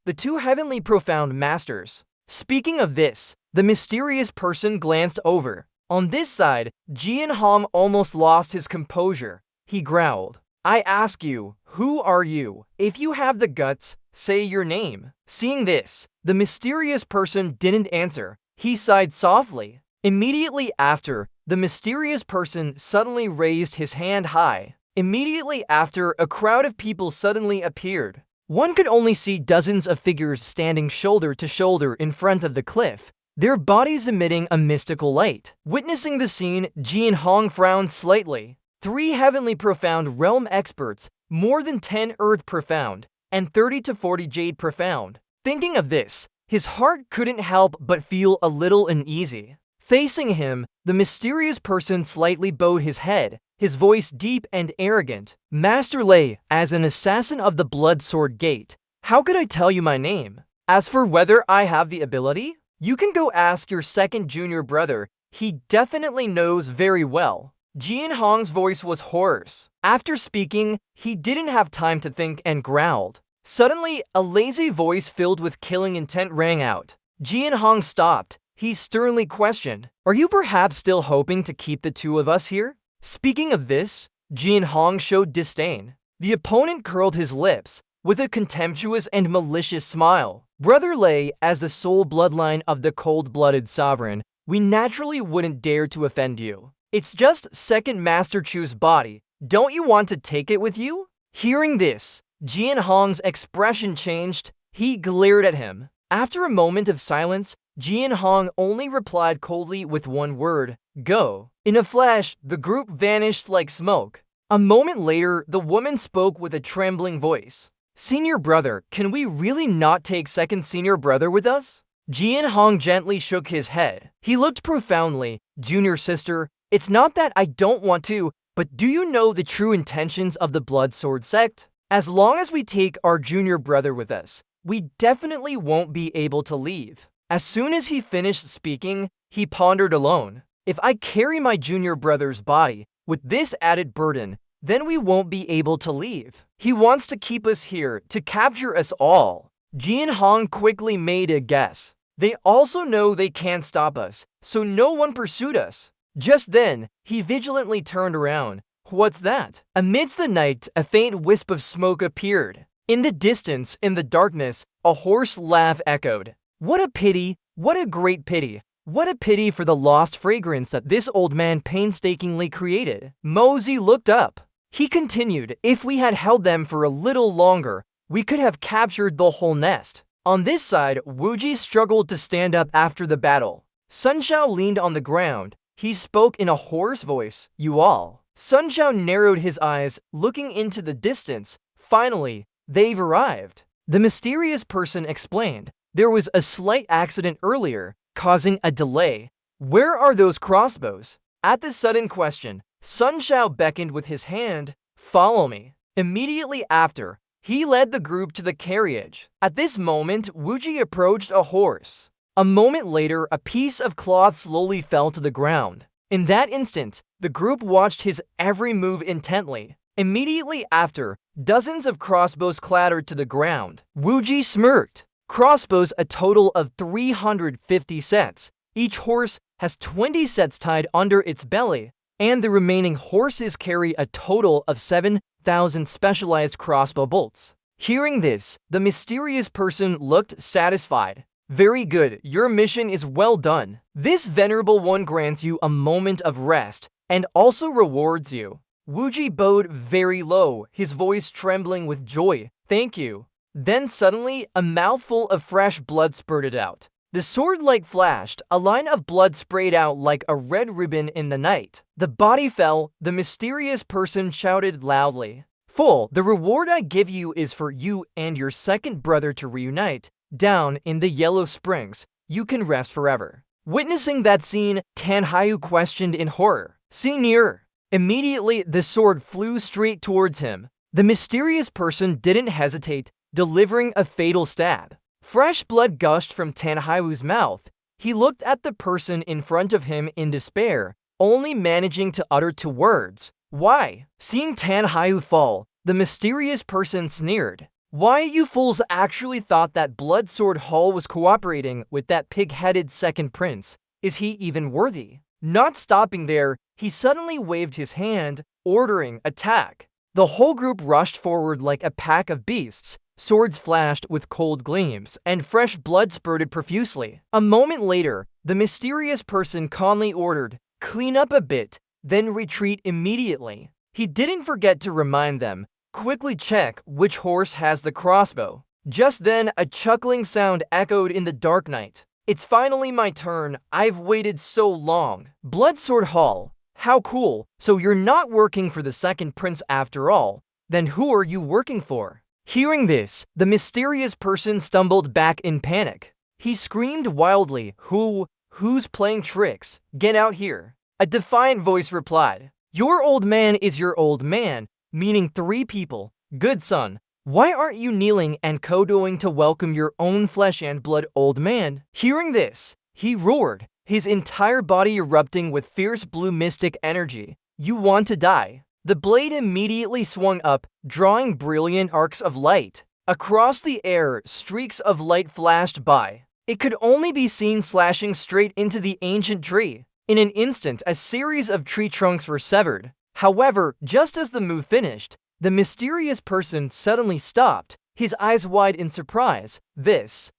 the two heavenly profound masters." Speaking of this, the mysterious person glanced over. On this side, Jian Hong almost lost his composure. He growled, "I ask you, who are you? If you have the guts, say your name." Seeing this, the mysterious person didn't answer. He sighed softly. Immediately after, the mysterious person suddenly raised his hand high. Immediately after, a crowd of people suddenly appeared. One could only see dozens of figures standing shoulder to shoulder in front of the cliff, their bodies emitting a mystical light. Witnessing the scene, Jian Hong frowned slightly. 3 heavenly profound realm experts, more than 10 earth profound, and 30 to 40 jade profound. Thinking of this, his heart couldn't help but feel a little uneasy. Facing him, the mysterious person slightly bowed his head, his voice deep and arrogant. "Master Lei, as an assassin of the Blood Sword Gate, how could I tell you my name? As for whether I have the ability, you can go ask your second junior brother. He definitely knows very well." Jian Hong's voice was hoarse. After speaking, he didn't have time to think and growled. Suddenly, a lazy voice filled with killing intent rang out. Jian Hong stopped. He sternly questioned, "Are you perhaps still hoping to keep the two of us here?" Speaking of this, Jian Hong showed disdain. The opponent curled his lips with a contemptuous and malicious smile. "Brother Lei, as the sole bloodline of the cold-blooded sovereign, we naturally wouldn't dare to offend you. It's just second Master Chu's body. Don't you want to take it with you?" Hearing this, Jian Hong's expression changed. He glared at him. After a moment of silence, Jian Hong only replied coldly with one word, "Go." In a flash, the group vanished like smoke. A moment later, the woman spoke with a trembling voice. Senior brother, can we really not take second senior brother with us? Jian Hong gently shook his head. He looked profoundly. Junior sister, it's not that I don't want to, but do you know the true intentions of the Blood Sword sect? As long as we take our junior brother with us, we definitely won't be able to leave. As soon as he finished speaking, he pondered alone. If I carry my junior brother's body with this added burden, then we won't be able to leave. He wants to keep us here to capture us all. Jian Hong quickly made a guess. They also know they can't stop us, so no one pursued us. Just then, he vigilantly turned around. What's that? Amidst the night, a faint wisp of smoke appeared. In the distance, in the darkness, a hoarse laugh echoed. What a pity! What a great pity! What a pity for the lost fragrance that this old man painstakingly created. Mosey looked up. He continued, if we had held them for a little longer, we could have captured the whole nest. On this side, Wuji struggled to stand up after the battle. Sun Shao leaned on the ground. He spoke in a hoarse voice, you all. Sun Shao narrowed his eyes, looking into the distance. Finally, they've arrived. The mysterious person explained. There was a slight accident earlier, causing a delay. Where are those crossbows? At the sudden question, Sun Shao beckoned with his hand, follow me. Immediately after, he led the group to the carriage. At this moment, Wuji approached a horse. A moment later, a piece of cloth slowly fell to the ground. In that instant, the group watched his every move intently. Immediately after, dozens of crossbows clattered to the ground. Wuji smirked. Crossbows a total of 350 sets. Each horse has 20 sets tied under its belly, and the remaining horses carry a total of 7,000 specialized crossbow bolts. Hearing this, the mysterious person looked satisfied. Very good, your mission is well done. This venerable one grants you a moment of rest, and also rewards you. Wuji bowed very low, his voice trembling with joy. Thank you. Then suddenly, a mouthful of fresh blood spurted out. The sword light flashed, a line of blood sprayed out like a red ribbon in the night. The body fell, the mysterious person shouted loudly. Full, the reward I give you is for you and your second brother to reunite. Down in the Yellow Springs, you can rest forever. Witnessing that scene, Tan Hayu questioned in horror. See nearer. Immediately, the sword flew straight towards him. The mysterious person didn't hesitate, delivering a fatal stab. Fresh blood gushed from Tan Haiyu's mouth. He looked at the person in front of him in despair, only managing to utter two words. Why? Seeing Tan Haiyu fall, the mysterious person sneered. Why you fools actually thought that Blood Sword Hall was cooperating with that pig-headed second prince? Is he even worthy? Not stopping there, he suddenly waved his hand, ordering attack. The whole group rushed forward like a pack of beasts. Swords flashed with cold gleams, and fresh blood spurted profusely. A moment later, the mysterious person calmly ordered, clean up a bit, then retreat immediately. He didn't forget to remind them, quickly check which horse has the crossbow. Just then, a chuckling sound echoed in the dark night. It's finally my turn. I've waited so long. Blood Sword Hall. How cool. So you're not working for the second prince after all. Then who are you working for? Hearing this, the mysterious person stumbled back in panic. He screamed wildly, Who's playing tricks? Get out here. A defiant voice replied, your old man is your old man, meaning 3 people. Good son, why aren't you kneeling and kowtowing to welcome your own flesh and blood old man? Hearing this, he roared, his entire body erupting with fierce blue mystic energy. You want to die? The blade immediately swung up, drawing brilliant arcs of light. Across the air, streaks of light flashed by. It could only be seen slashing straight into the ancient tree. In an instant, a series of tree trunks were severed. However, just as the move finished, the mysterious person suddenly stopped, his eyes wide in surprise.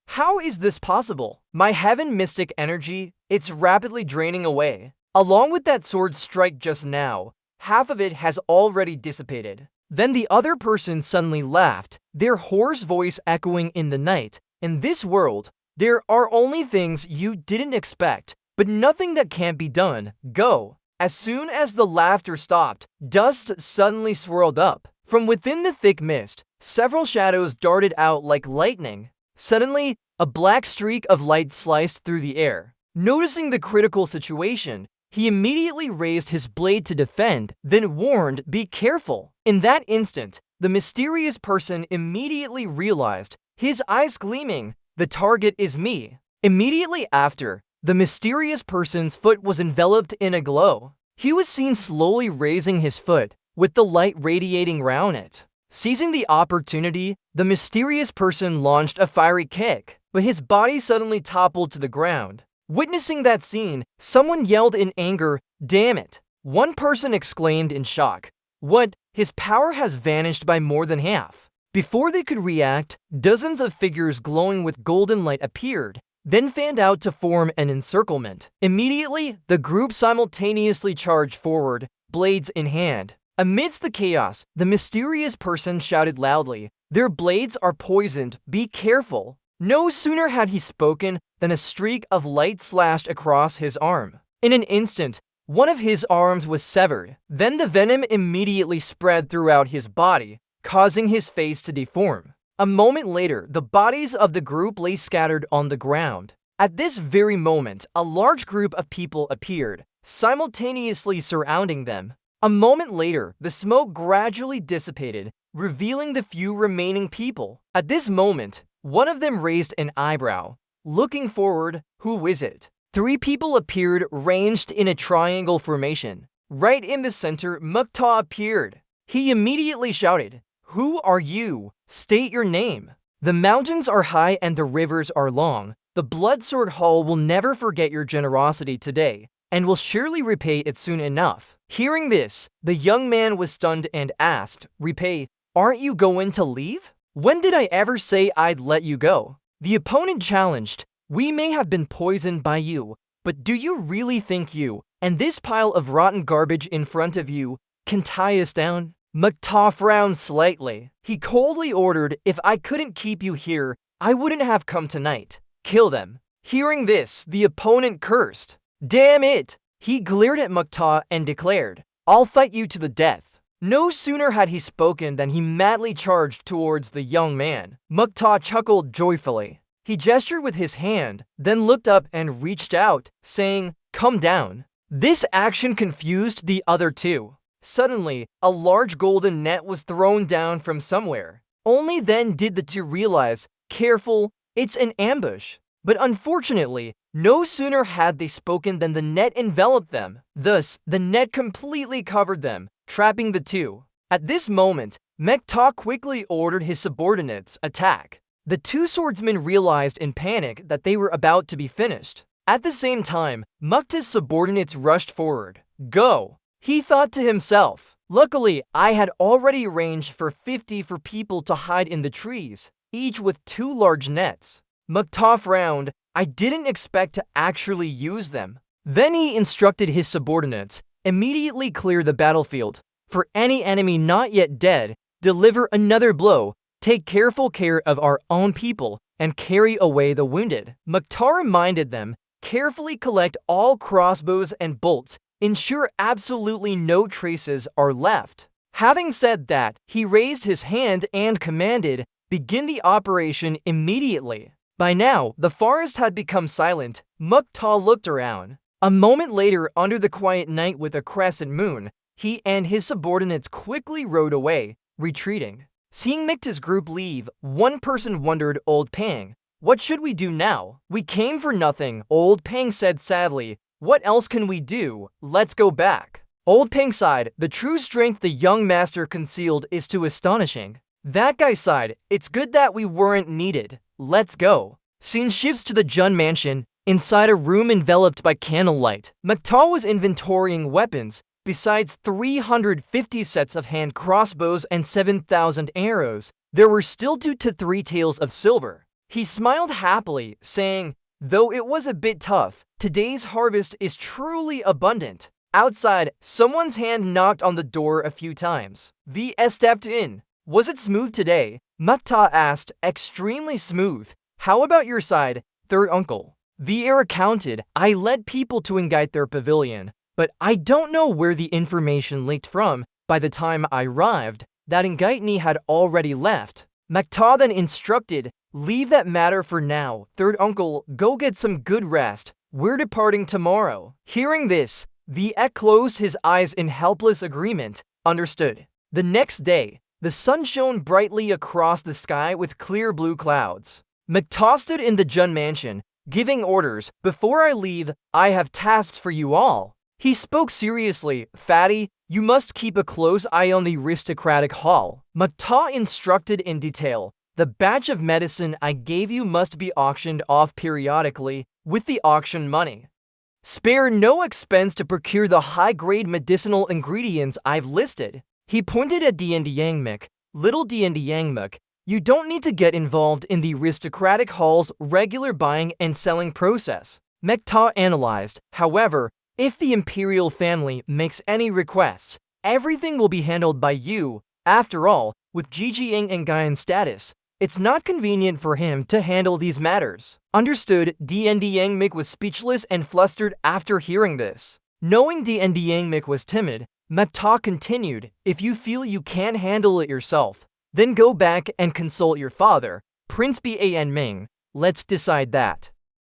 How is this possible? My heaven mystic energy, it's rapidly draining away. Along with that sword strike just now, half of it has already dissipated. Then the other person suddenly laughed, their hoarse voice echoing in the night. In this world, there are only things you didn't expect, but nothing that can't be done. Go. As soon as the laughter stopped, dust suddenly swirled up. From within the thick mist, several shadows darted out like lightning. Suddenly, a black streak of light sliced through the air. Noticing the critical situation, he immediately raised his blade to defend, then warned, "Be careful." In that instant, the mysterious person immediately realized, his eyes gleaming, "The target is me." Immediately after, the mysterious person's foot was enveloped in a glow. He was seen slowly raising his foot, with the light radiating round it. Seizing the opportunity, the mysterious person launched a fiery kick, but his body suddenly toppled to the ground. Witnessing that scene, someone yelled in anger, "Damn it!" One person exclaimed in shock, "What? His power has vanished by more than half." Before they could react, dozens of figures glowing with golden light appeared, then fanned out to form an encirclement. Immediately, the group simultaneously charged forward, blades in hand. Amidst the chaos, the mysterious person shouted loudly, "Their blades are poisoned, be careful." No sooner had he spoken than a streak of light slashed across his arm. In an instant, one of his arms was severed. Then the venom immediately spread throughout his body, causing his face to deform. A moment later, the bodies of the group lay scattered on the ground. At this very moment, a large group of people appeared, simultaneously surrounding them. A moment later, the smoke gradually dissipated, revealing the few remaining people. At this moment, one of them raised an eyebrow. Looking forward, "Who is it?" 3 people appeared, ranged in a triangle formation. Right in the center, Mukta appeared. He immediately shouted, "Who are you? State your name." "The mountains are high and the rivers are long. The Bloodsword Hall will never forget your generosity today, and will surely repay it soon enough." Hearing this, the young man was stunned and asked, "Repay? Aren't you going to leave? When did I ever say I'd let you go?" The opponent challenged, "We may have been poisoned by you, but do you really think you, and this pile of rotten garbage in front of you, can tie us down?" Mukta frowned slightly. He coldly ordered, "If I couldn't keep you here, I wouldn't have come tonight. Kill them." Hearing this, the opponent cursed. "Damn it!" He glared at Mukta and declared, "I'll fight you to the death." No sooner had he spoken than he madly charged towards the young man. Mukta chuckled joyfully. He gestured with his hand, then looked up and reached out, saying, "Come down." This action confused the other two. Suddenly, a large golden net was thrown down from somewhere. Only then did the two realize, "Careful, it's an ambush." But unfortunately, no sooner had they spoken than the net enveloped them. Thus, the net completely covered them, trapping the two. At this moment, Mukta quickly ordered his subordinates, "Attack." The 2 swordsmen realized in panic that they were about to be finished. At the same time, Mukta's subordinates rushed forward. "Go!" He thought to himself, "Luckily, I had already arranged for 50 people to hide in the trees, each with 2 large nets." Mukta frowned. "I didn't expect to actually use them." Then he instructed his subordinates, "Immediately clear the battlefield. For any enemy not yet dead, deliver another blow. Take careful care of our own people, and carry away the wounded." Mukta reminded them, "Carefully collect all crossbows and bolts. Ensure absolutely no traces are left." Having said that, he raised his hand and commanded, "Begin the operation immediately." By now, the forest had become silent. Mukta looked around. A moment later, under the quiet night with a crescent moon, he and his subordinates quickly rode away, retreating. Seeing Mukta's group leave, one person wondered, "Old Pang, what should we do now?" "We came for nothing," Old Pang said sadly. "What else can we do? Let's go back." Old Pang sighed. The true strength the young master concealed is too astonishing. That guy sighed. "It's good that we weren't needed. Let's go." Scene shifts to the Jun mansion, inside a room enveloped by candlelight. Mukta was inventorying weapons. Besides 350 sets of hand crossbows and 7,000 arrows, there were still 2 to 3 taels of silver. He smiled happily, saying, "Though it was a bit tough, today's harvest is truly abundant." Outside, someone's hand knocked on the door a few times. V.S. stepped in. "Was it smooth today?" Mukta asked. "Extremely smooth. How about your side, third uncle?" V.R. recounted, "I led people to engite their pavilion, but I don't know where the information leaked from. By the time I arrived, that Ngaitni had already left. Macta then instructed, "Leave that matter for now. Third uncle, go get some good rest. We're departing tomorrow." Hearing this, the Ek closed his eyes in helpless agreement. Understood. The next day, the sun shone brightly across the sky with clear blue clouds. Macta stood in the Jun mansion, giving orders. "Before I leave, I have tasks for you all." He spoke seriously. "Fatty, you must keep a close eye on the aristocratic hall." Macta instructed in detail. "The batch of medicine I gave you must be auctioned off periodically with the auction money. Spare no expense to procure the high-grade medicinal ingredients I've listed." He pointed at Diandiangmik. "Little Diandiangmik, you don't need to get involved in the aristocratic hall's regular buying and selling process." Macta analyzed. "However, if the imperial family makes any requests, everything will be handled by you. After all, with Jijiang and Gaian's status, it's not convenient for him to handle these matters." Understood. Diandiangmik was speechless and flustered after hearing this. Knowing Diandiangmik was timid, Macta continued, "If you feel you can't handle it yourself, then go back and consult your father, Prince Ban Ming. Let's decide that.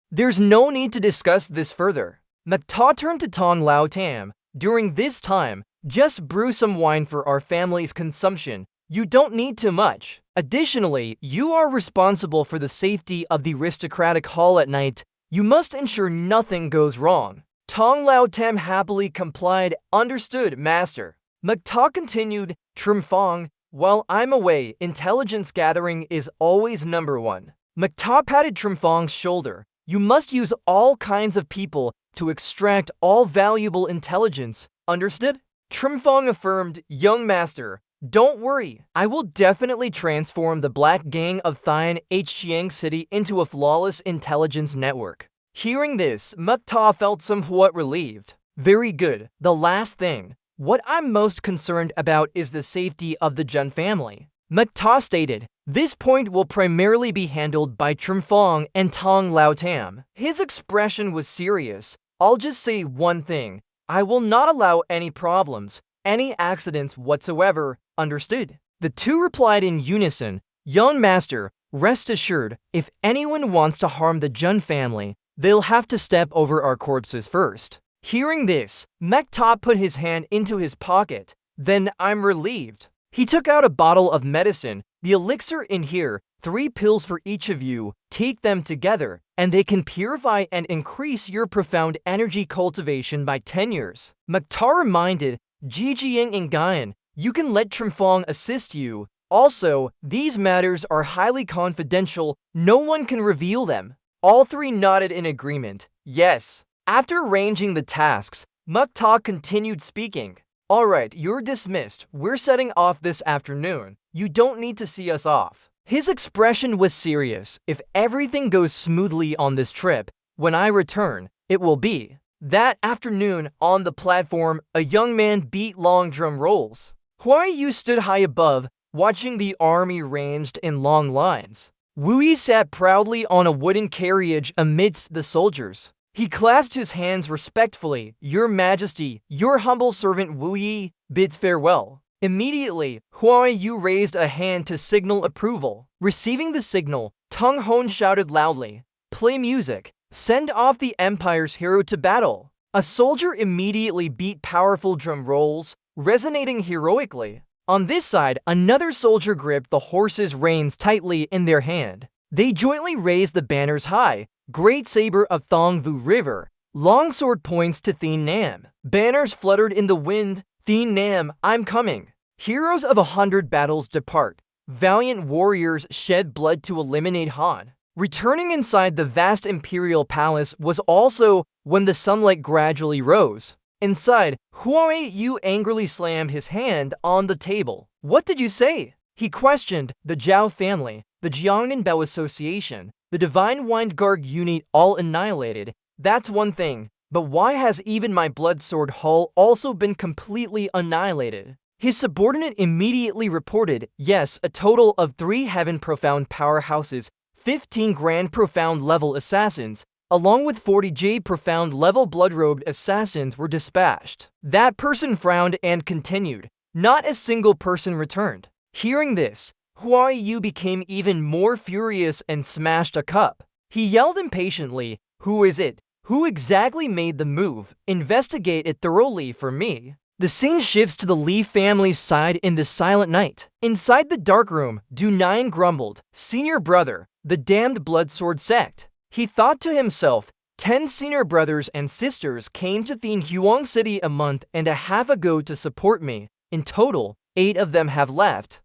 There's no need to discuss this further." Macta turned to Tong Lao Tam. "During this time, just brew some wine for our family's consumption. You don't need too much. Additionally, you are responsible for the safety of the aristocratic hall at night. You must ensure nothing goes wrong." Tong Lao Tam happily complied. "Understood, master." Macta continued, "Trimfong, while I'm away, intelligence gathering is always number one." Macta patted Trimfong's shoulder. "You must use all kinds of people to extract all valuable intelligence. Understood?" Trimfong affirmed, "Young master, don't worry. I will definitely transform the Black Gang of Thien Chiang City into a flawless intelligence network." Hearing this, Macta felt somewhat relieved. "Very good. The last thing. What I'm most concerned about is the safety of the Jun family." Macta stated, "This point will primarily be handled by Trimfong and Tong Lao Tam." His expression was serious. "I'll just say one thing. I will not allow any problems, any accidents whatsoever. Understood?" The two replied in unison, "Young master, rest assured, if anyone wants to harm the Jun family, they'll have to step over our corpses first." Hearing this, Macta put his hand into his pocket. "Then I'm relieved." He took out a bottle of medicine. "The elixir in here, 3 pills for each of you. Take them together, and they can purify and increase your profound energy cultivation by 10 years. Macta reminded, "Jijiang and Gaian, you can let Trimfong assist you. Also, these matters are highly confidential. No one can reveal them." All three nodded in agreement. "Yes." After arranging the tasks, Macta continued speaking. "Alright, you're dismissed. We're setting off this afternoon. You don't need to see us off." His expression was serious. "If everything goes smoothly on this trip, when I return, it will be." That afternoon, on the platform, a young man beat long drum rolls. Huai Yu stood high above, watching the army ranged in long lines. Wu Yi sat proudly on a wooden carriage amidst the soldiers. He clasped his hands respectfully. "Your Majesty, your humble servant Wu Yi bids farewell." Immediately, Huai Yu raised a hand to signal approval. Receiving the signal, Tung Hon shouted loudly, "Play music! Send off the Empire's hero to battle!" A soldier immediately beat powerful drum rolls, resonating heroically. On this side, another soldier gripped the horse's reins tightly in their hand. They jointly raised the banners high. "Great Saber of Thongvu River. Longsword points to Thien Nam." Banners fluttered in the wind. "Thien Nam, I'm coming." Heroes of 100 battles depart. Valiant warriors shed blood to eliminate Han. Returning inside the vast imperial palace was also when the sunlight gradually rose. Inside, Huai Yu angrily slammed his hand on the table. "What did you say?" He questioned. "The Zhao family, the Jiangnan Bell Association, the Divine Wind Guard unit all annihilated. That's one thing, but why has even my blood sword hull also been completely annihilated?" His subordinate immediately reported, "Yes, a total of 3 Heaven Profound powerhouses, 15 Grand Profound level assassins, along with 40 Jade Profound level blood-robed assassins were dispatched." That person frowned and continued, Not a single person returned. Hearing this, Huai Yu became even more furious and smashed a cup. He yelled impatiently, "Who is it? Who exactly made the move? Investigate it thoroughly for me." The scene shifts to the Li family's side in the silent night. Inside the dark room, Du9 grumbled, "Senior brother, the damned bloodsword sect." He thought to himself, 10 senior brothers and sisters came to Thien Huang City a month and a half ago to support me. In total, 8 of them have left.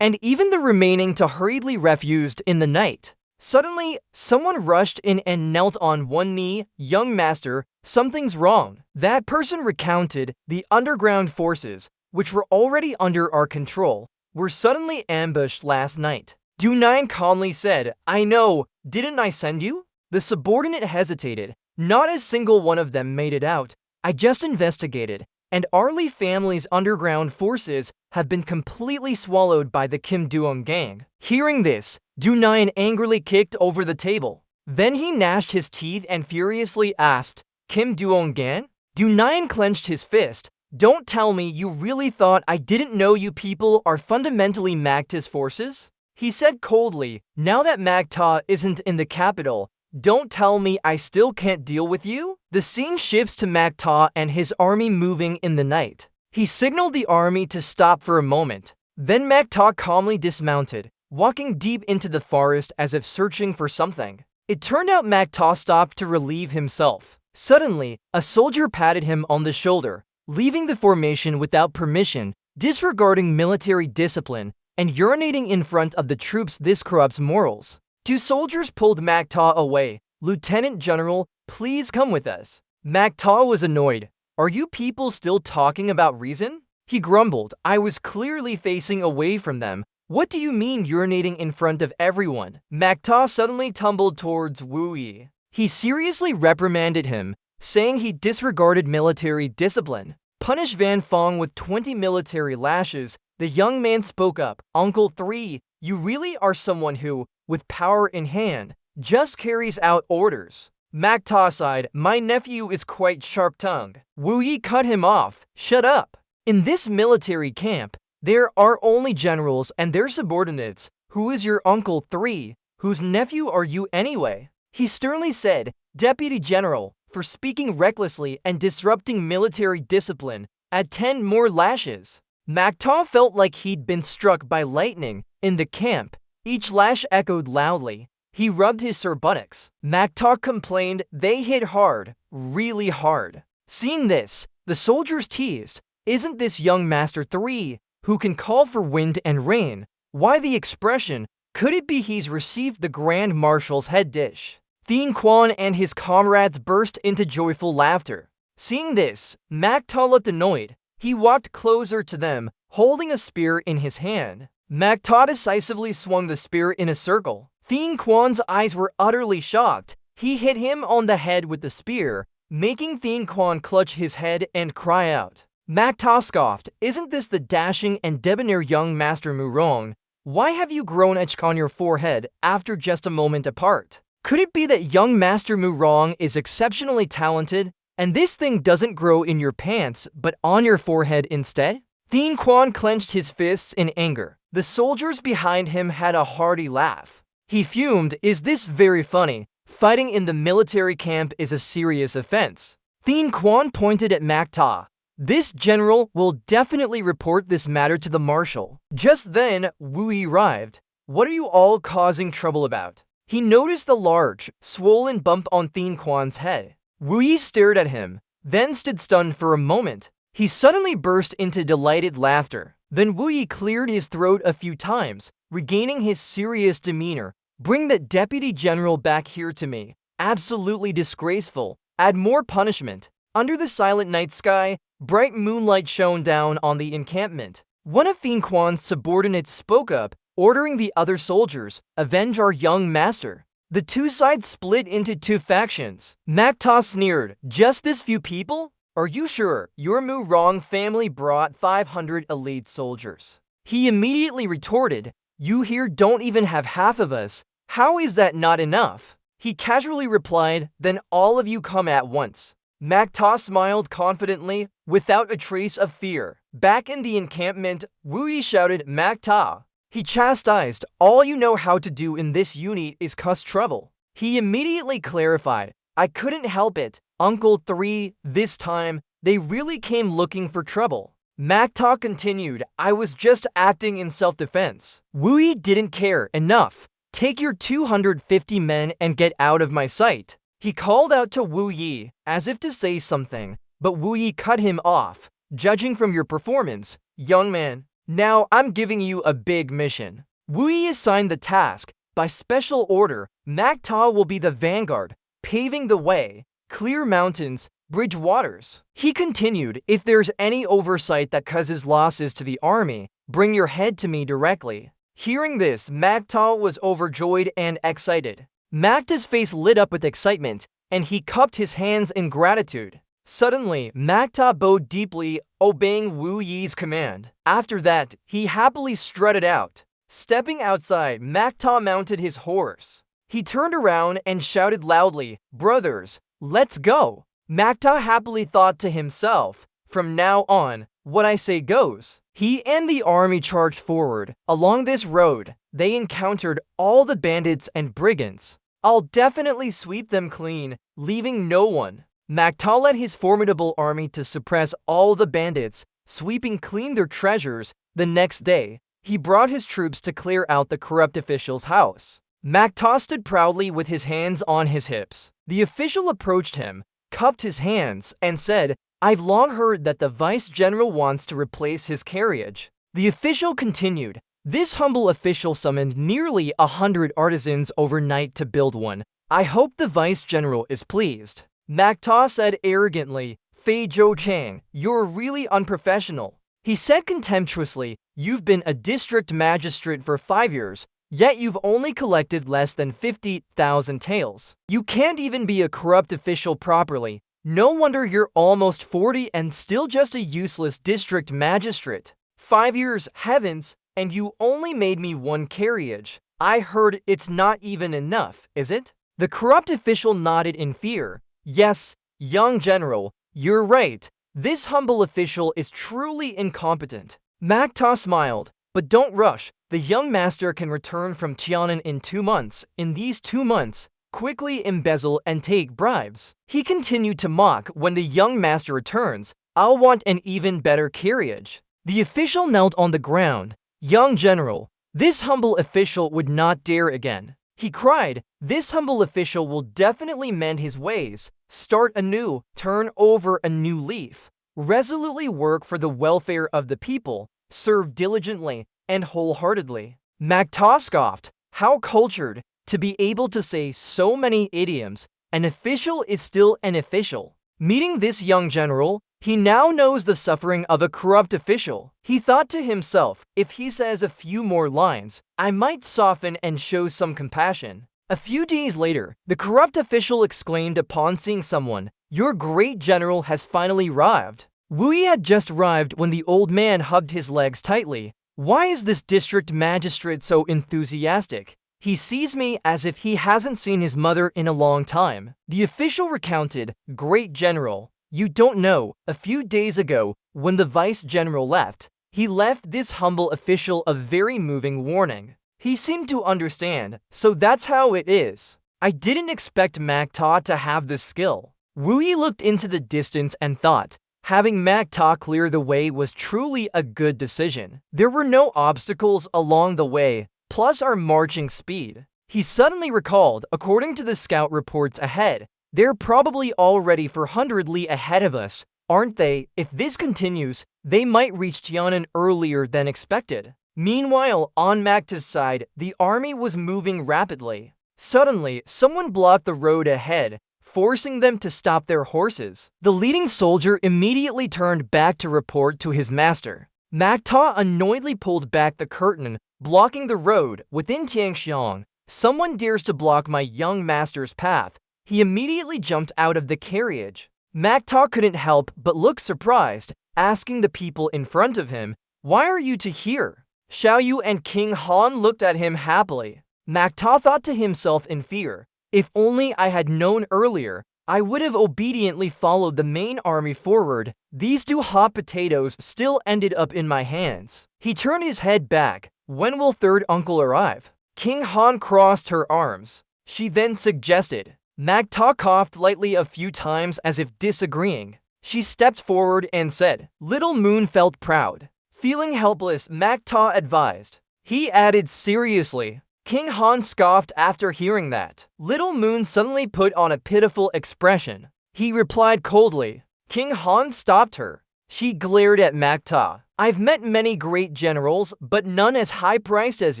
And even the remaining to hurriedly refused in the night. Suddenly, someone rushed in and knelt on one knee. "Young master, something's wrong." That person recounted the underground forces, which were already under our control, were suddenly ambushed last night. Du9 calmly said, "I know, didn't I send you?" The subordinate hesitated. "Not a single one of them made it out. I just investigated, and our Li family's underground forces have been completely swallowed by the Kim Duong gang." Hearing this, Du9 angrily kicked over the table. Then he gnashed his teeth and furiously asked, "Kim Duong gang?" Du9 clenched his fist. "Don't tell me you really thought I didn't know you people are fundamentally Magta's forces?" He said coldly, "Now that Magta isn't in the capital, don't tell me I still can't deal with you?" The scene shifts to Magta and his army moving in the night. He signaled the army to stop for a moment. Then Magta calmly dismounted, walking deep into the forest as if searching for something. It turned out Magta stopped to relieve himself. Suddenly, a soldier patted him on the shoulder, leaving the formation without permission, disregarding military discipline, and urinating in front of the troops. This corrupts morals. 2 soldiers pulled Magta away. "Lieutenant General, please come with us." Magta was annoyed. "Are you people still talking about reason?" He grumbled, "I was clearly facing away from them. What do you mean urinating in front of everyone?" Magta suddenly tumbled towards Wu Yi. He seriously reprimanded him, saying he disregarded military discipline. "Punish Van Fong with 20 military lashes." The young man spoke up, "Uncle 3, you really are someone who, with power in hand, just carries out orders." Magta sighed, "My nephew is quite sharp-tongued." Wu Yi cut him off, "Shut up. In this military camp, there are only generals and their subordinates. Who is your Uncle 3? Whose nephew are you anyway?" He sternly said, "Deputy General, for speaking recklessly and disrupting military discipline, add 10 more lashes." Magta felt like he'd been struck by lightning. In the camp, each lash echoed loudly. He rubbed his sore buttocks. Magta complained, "They hit hard, really hard." Seeing this, the soldiers teased, "Isn't this young Master 3, who can call for wind and rain? Why the expression, could it be he's received the Grand Marshal's head dish?" Thien Quan and his comrades burst into joyful laughter. Seeing this, Magta looked annoyed. He walked closer to them, holding a spear in his hand. Magta decisively swung the spear in a circle. Thien Quan's eyes were utterly shocked. He hit him on the head with the spear, making Thien Quan clutch his head and cry out. Magta scoffed, "Isn't this the dashing and debonair young Master Murong? Why have you grown etched on your forehead after just a moment apart? Could it be that young Master Murong is exceptionally talented, and this thing doesn't grow in your pants, but on your forehead instead?" Thien Quan clenched his fists in anger. The soldiers behind him had a hearty laugh. He fumed, "Is this very funny? Fighting in the military camp is a serious offense." Thien Quan pointed at Magta. "This general will definitely report this matter to the marshal." Just then, Wu Yi arrived. "What are you all causing trouble about?" He noticed the large, swollen bump on Thien Quan's head. Wu Yi stared at him, then stood stunned for a moment. He suddenly burst into delighted laughter. Then Wu Yi cleared his throat a few times, regaining his serious demeanor. "Bring that deputy general back here to me. Absolutely disgraceful. Add more punishment." Under the silent night sky, bright moonlight shone down on the encampment. One of Thien Quan's subordinates spoke up, ordering the other soldiers, "Avenge our young master." The 2 sides split into 2 factions. Magta sneered, "Just this few people? Are you sure your Murong family brought 500 elite soldiers?" He immediately retorted, "You here don't even have half of us. How is that not enough?" He casually replied, "Then all of you come at once." Macta smiled confidently, without a trace of fear. Back in the encampment, Wu Yi shouted Macta. He chastised, all you know how to do in this unit is cause trouble. He immediately clarified, I couldn't help it, Uncle 3, this time, they really came looking for trouble. Macta continued, I was just acting in self-defense. Wu Yi didn't care, enough. Take your 250 men and get out of my sight. He called out to Wu Yi, as if to say something, but Wu Yi cut him off. Judging from your performance, young man, now I'm giving you a big mission. Wu Yi assigned the task. By special order, Macta will be the vanguard, paving the way, clear mountains, bridge waters. He continued, if there's any oversight that causes losses to the army, bring your head to me directly. Hearing this, Macta was overjoyed and excited. Macta's face lit up with excitement, and he cupped his hands in gratitude. Suddenly, Macta bowed deeply, obeying Wu Yi's command. After that, he happily strutted out. Stepping outside, Macta mounted his horse. He turned around and shouted loudly, brothers, let's go. Macta happily thought to himself, from now on, what I say goes. He and the army charged forward. Along this road, they encountered all the bandits and brigands. I'll definitely sweep them clean, leaving no one. Macta led his formidable army to suppress all the bandits, sweeping clean their treasures. The next day, he brought his troops to clear out the corrupt official's house. Macta stood proudly with his hands on his hips. The official approached him, cupped his hands, and said, I've long heard that the vice-general wants to replace his carriage. The official continued, this humble official summoned nearly 100 artisans overnight to build one. I hope the vice-general is pleased. Macta said arrogantly, Fei Zhou Chang, you're really unprofessional. He said contemptuously, you've been a district magistrate for 5 years, yet you've only collected less than 50,000 taels. You can't even be a corrupt official properly. No wonder you're almost 40 and still just a useless district magistrate. 5 years, heavens, and you only made me 1 carriage. I heard it's not even enough, is it? The corrupt official nodded in fear. Yes, young general, you're right. This humble official is truly incompetent. Macta smiled, but don't rush. The young master can return from Tiannan in 2 months. In these 2 months, quickly embezzle and take bribes. He continued to mock, when the young master returns, I'll want an even better carriage. The official knelt on the ground. Young general, this humble official would not dare again. He cried, this humble official will definitely mend his ways, start anew, turn over a new leaf, resolutely work for the welfare of the people, serve diligently and wholeheartedly. Macta scoffed, how cultured, to be able to say so many idioms. An official is still an official. Meeting this young general, he now knows the suffering of a corrupt official. He thought to himself, if he says a few more lines, I might soften and show some compassion. A few days later, the corrupt official exclaimed upon seeing someone, your great general has finally arrived. Wu Yi had just arrived when the old man hugged his legs tightly. Why is this district magistrate so enthusiastic? He sees me as if he hasn't seen his mother in a long time. The official recounted, great general, you don't know, a few days ago, when the vice-general left, he left this humble official a very moving warning. He seemed to understand, so that's how it is. I didn't expect Macta to have this skill. Wu Yi looked into the distance and thought, having Macta clear the way was truly a good decision. There were no obstacles along the way, plus our marching speed. He suddenly recalled, according to the scout reports ahead, they're probably already 400 li ahead of us, aren't they? If this continues, they might reach Tiannan earlier than expected. Meanwhile, on Macta's side, the army was moving rapidly. Suddenly, someone blocked the road ahead, forcing them to stop their horses. The leading soldier immediately turned back to report to his master. Macta annoyedly pulled back the curtain, blocking the road. Within Tianxiang, someone dares to block my young master's path. He immediately jumped out of the carriage. Macta couldn't help but look surprised, asking the people in front of him, why are you two here? Xiaoyu and King Han looked at him happily. Macta thought to himself in fear, if only I had known earlier, I would have obediently followed the main army forward. These 2 hot potatoes still ended up in my hands. He turned his head back. When will third uncle arrive? King Han crossed her arms. She then suggested. Magta coughed lightly a few times as if disagreeing. She stepped forward and said. Little Moon felt proud. Feeling helpless, Magta advised. He added seriously. King Han scoffed after hearing that. Little Moon suddenly put on a pitiful expression. He replied coldly. King Han stopped her. She glared at Magta. I've met many great generals, but none as high-priced as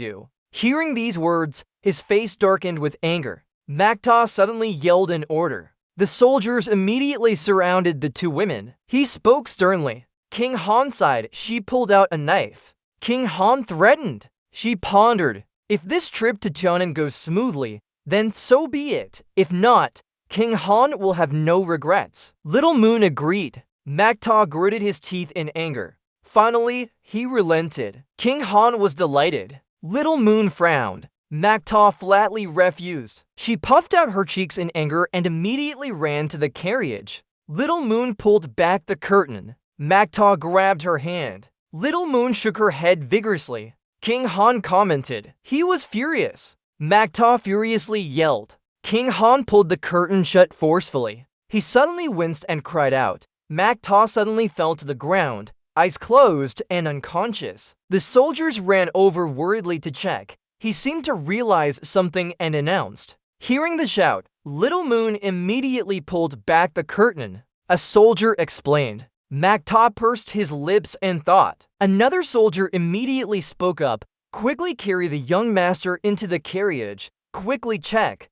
you. Hearing these words, his face darkened with anger. Magta suddenly yelled an order. The soldiers immediately surrounded the 2 women. He spoke sternly. King Han sighed. She pulled out a knife. King Han threatened. She pondered. If this trip to Tianan goes smoothly, then so be it. If not, King Han will have no regrets. Little Moon agreed. Magta gritted his teeth in anger. Finally, he relented. King Han was delighted. Little Moon frowned. Magta flatly refused. She puffed out her cheeks in anger and immediately ran to the carriage. Little Moon pulled back the curtain. Magta grabbed her hand. Little Moon shook her head vigorously. King Han commented. He was furious. Magta furiously yelled. King Han pulled the curtain shut forcefully. He suddenly winced and cried out. Magta suddenly fell to the ground, eyes closed and unconscious. The soldiers ran over worriedly to check. He seemed to realize something and announced. Hearing the shout, Little Moon immediately pulled back the curtain. A soldier explained. Magta pursed his lips and thought. Another soldier immediately spoke up. Quickly carry the young master into the carriage. Quickly check.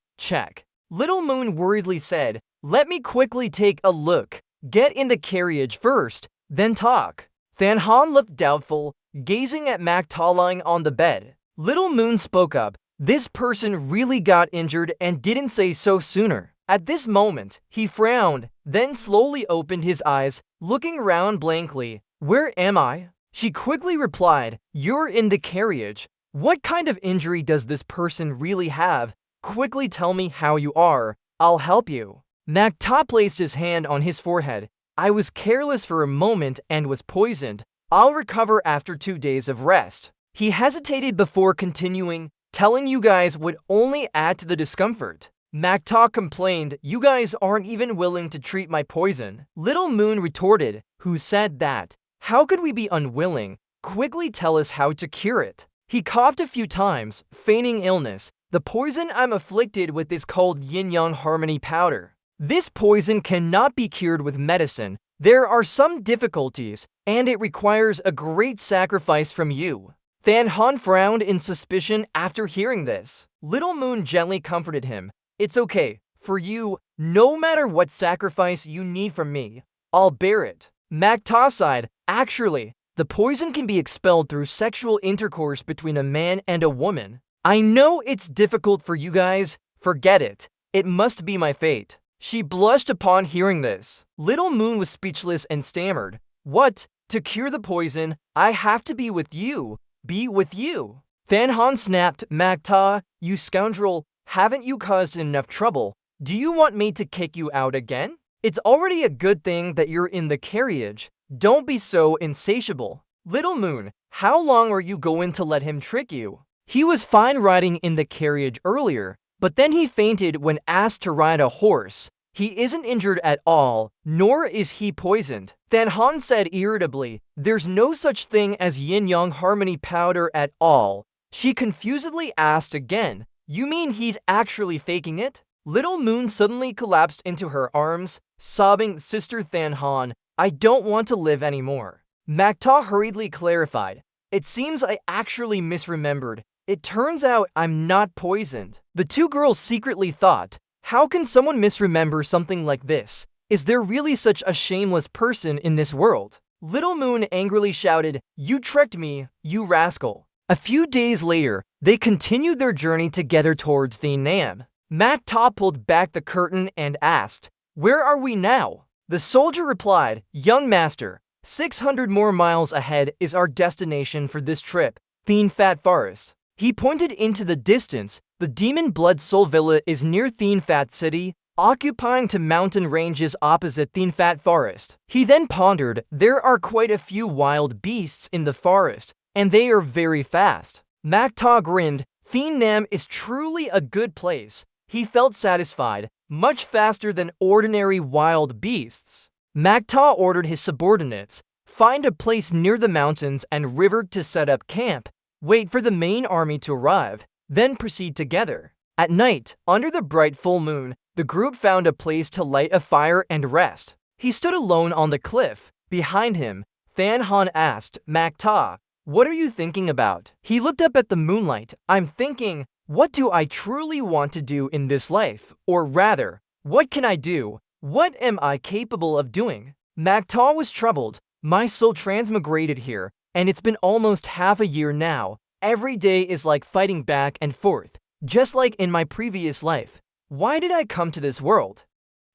Little Moon worriedly said, Let me quickly take a look. Get in the carriage first, then talk. Than Han looked doubtful, gazing at Magta lying on the bed. Little Moon spoke up. This person really got injured and didn't say so sooner. At this moment, he frowned, then slowly opened his eyes, looking around blankly. Where am I? She quickly replied, You're in the carriage. What kind of injury does this person really have? Quickly tell me how you are. I'll help you. Magta placed his hand on his forehead. I was careless for a moment and was poisoned. I'll recover after 2 days of rest. He hesitated before continuing, telling you guys would only add to the discomfort. Magta complained, You guys aren't even willing to treat my poison. Little Moon retorted, Who said that? How could we be unwilling? Quickly tell us how to cure it. He coughed a few times, feigning illness. The poison I'm afflicted with is called Yin-Yang Harmony Powder. This poison cannot be cured with medicine. There are some difficulties, and it requires a great sacrifice from you. Than Han frowned in suspicion after hearing this. Little Moon gently comforted him. It's okay. For you, no matter what sacrifice you need from me, I'll bear it. Magta sighed. Actually, the poison can be expelled through sexual intercourse between a man and a woman. I know it's difficult for you guys. Forget it. It must be my fate. She blushed upon hearing this. Little Moon was speechless and stammered. What? To cure the poison, I have to be with you. Be with you. Than Han snapped, Magta, you scoundrel, haven't you caused enough trouble? Do you want me to kick you out again? It's already a good thing that you're in the carriage. Don't be so insatiable. Little Moon, how long are you going to let him trick you? He was fine riding in the carriage earlier, but then he fainted when asked to ride a horse. He isn't injured at all, nor is he poisoned. Than Han said irritably, There's no such thing as Yin-Yang Harmony Powder at all. She confusedly asked again, You mean he's actually faking it? Little Moon suddenly collapsed into her arms, sobbing, Sister Than Han, I don't want to live anymore. Magta hurriedly clarified, It seems I actually misremembered. It turns out I'm not poisoned. The 2 girls secretly thought, How can someone misremember something like this? Is there really such a shameless person in this world? Little Moon angrily shouted, You tricked me, you rascal. A few days later, they continued their journey together towards the Nam. Magta pulled back the curtain and asked, Where are we now? The soldier replied, Young master, 600 more miles ahead is our destination for this trip, Thien Phat Forest. He pointed into the distance. The Demon Blood Soul Villa is near Thien Phat City. occupying to mountain ranges opposite Thinfat Forest. He then pondered, there are quite a few wild beasts in the forest, and they are very fast. Mactaw grinned. Thien Nam is truly a good place. He felt satisfied, much faster than ordinary wild beasts. Mactaw ordered his subordinates, find a place near the mountains and river to set up camp, wait for the main army to arrive, then proceed together. At night, under the bright full moon, the group found a place to light a fire and rest. He stood alone on the cliff. Behind him, Than Han asked Mactaw, "What are you thinking about?" He looked up at the moonlight. "I'm thinking, what do I truly want to do in this life? Or rather, what can I do? What am I capable of doing?" Mactaw was troubled. "My soul transmigrated here, and it's been almost half a year now. Every day is like fighting back and forth, just like in my previous life. Why did I come to this world?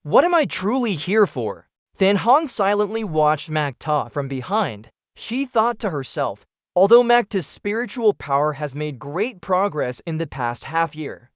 What am I truly here for?" Than Han silently watched Mactaw from behind. She thought to herself, although Mactaw's spiritual power has made great progress in the past half year,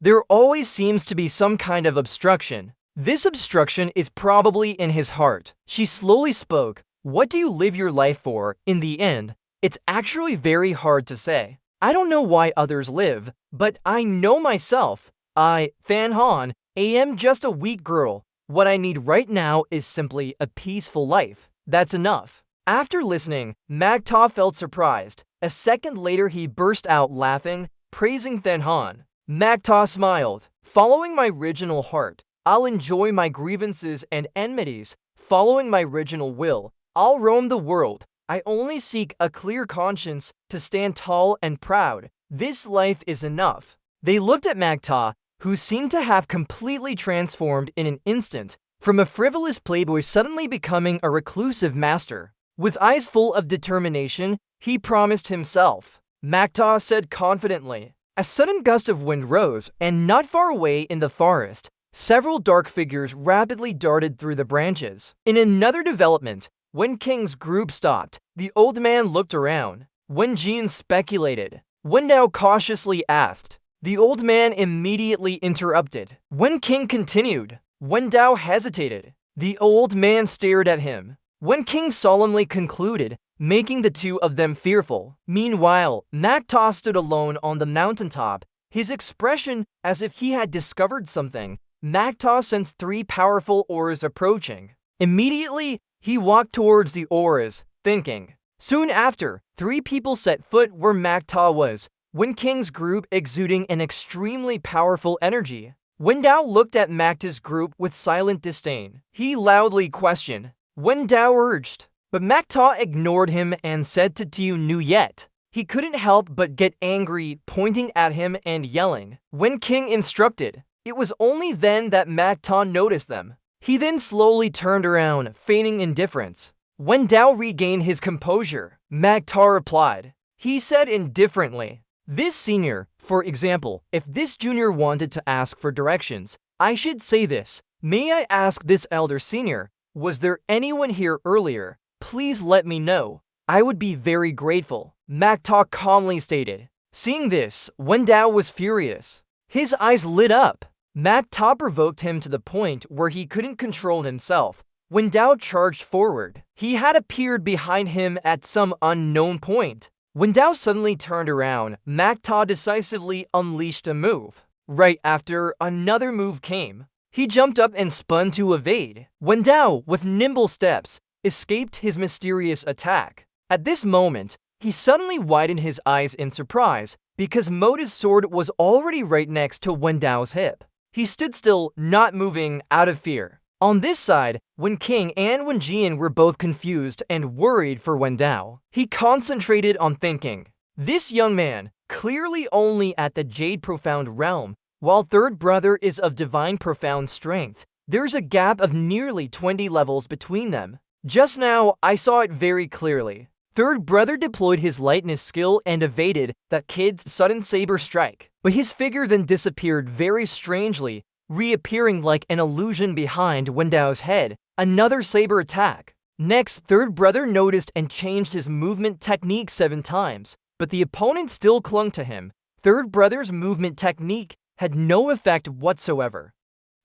there always seems to be some kind of obstruction. This obstruction is probably in his heart. She slowly spoke, "What do you live your life for, in the end? It's actually very hard to say. I don't know why others live, but I know myself. I, Than Han, am just a weak girl. What I need right now is simply a peaceful life. That's enough." After listening, Mactaw felt surprised. A second later he burst out laughing, praising Than Han. Mactaw smiled. "Following my original heart, I'll enjoy my grievances and enmities. Following my original will, I'll roam the world. I only seek a clear conscience to stand tall and proud. This life is enough." They looked at Mactaw, who seemed to have completely transformed in an instant, from a frivolous playboy suddenly becoming a reclusive master. With eyes full of determination, he promised himself. Mactaw said confidently. A sudden gust of wind rose, and not far away in the forest, several dark figures rapidly darted through the branches. In another development, when King's group stopped, the old man looked around. Wen Jin speculated. Wen Dao cautiously asked. The old man immediately interrupted. Wen King continued. Wen Dao hesitated. The old man stared at him. Wen King solemnly concluded, making the two of them fearful. Meanwhile, Mactaw stood alone on the mountaintop, his expression as if he had discovered something. Mactaw sensed three powerful auras approaching. Immediately, he walked towards the auras, thinking. Soon after, three people set foot where Mactaw was, Wen King's group exuding an extremely powerful energy. Wen Dao looked at Mactaw's group with silent disdain. He loudly questioned. Wen Dao urged, but Mactaw ignored him and said to Tiu Nu Yet. He couldn't help but get angry, pointing at him and yelling. Wen King instructed. It was only then that Mactaw noticed them. He then slowly turned around, feigning indifference. Wen Dao regained his composure. Mactaw replied. He said indifferently, "This senior, for example, if this junior wanted to ask for directions, I should say this. May I ask this elder senior, was there anyone here earlier? Please let me know. I would be very grateful." Mactaw calmly stated. Seeing this, Wen Dao was furious. His eyes lit up. Mactaw provoked him to the point where he couldn't control himself. Wen Dao charged forward. He had appeared behind him at some unknown point. When Dao suddenly turned around, Mactaw decisively unleashed a move. Right after, another move came. He jumped up and spun to evade. When Dao, with nimble steps, escaped his mysterious attack. At this moment, he suddenly widened his eyes in surprise because Moda's sword was already right next to Wen Dao's hip. He stood still, not moving, out of fear. On this side, Wen King and Wen Jian were both confused and worried for Wen Dao. He concentrated on thinking. This young man, clearly only at the Jade Profound realm, while third brother is of divine profound strength. There's a gap of nearly 20 levels between them. Just now, I saw it very clearly. Third brother deployed his lightness skill and evaded that kid's sudden saber strike, but his figure then disappeared very strangely, reappearing like an illusion behind Wen Dao's head. Another saber attack. Next, third brother noticed and changed his movement technique 7 times, but the opponent still clung to him. Third brother's movement technique had no effect whatsoever.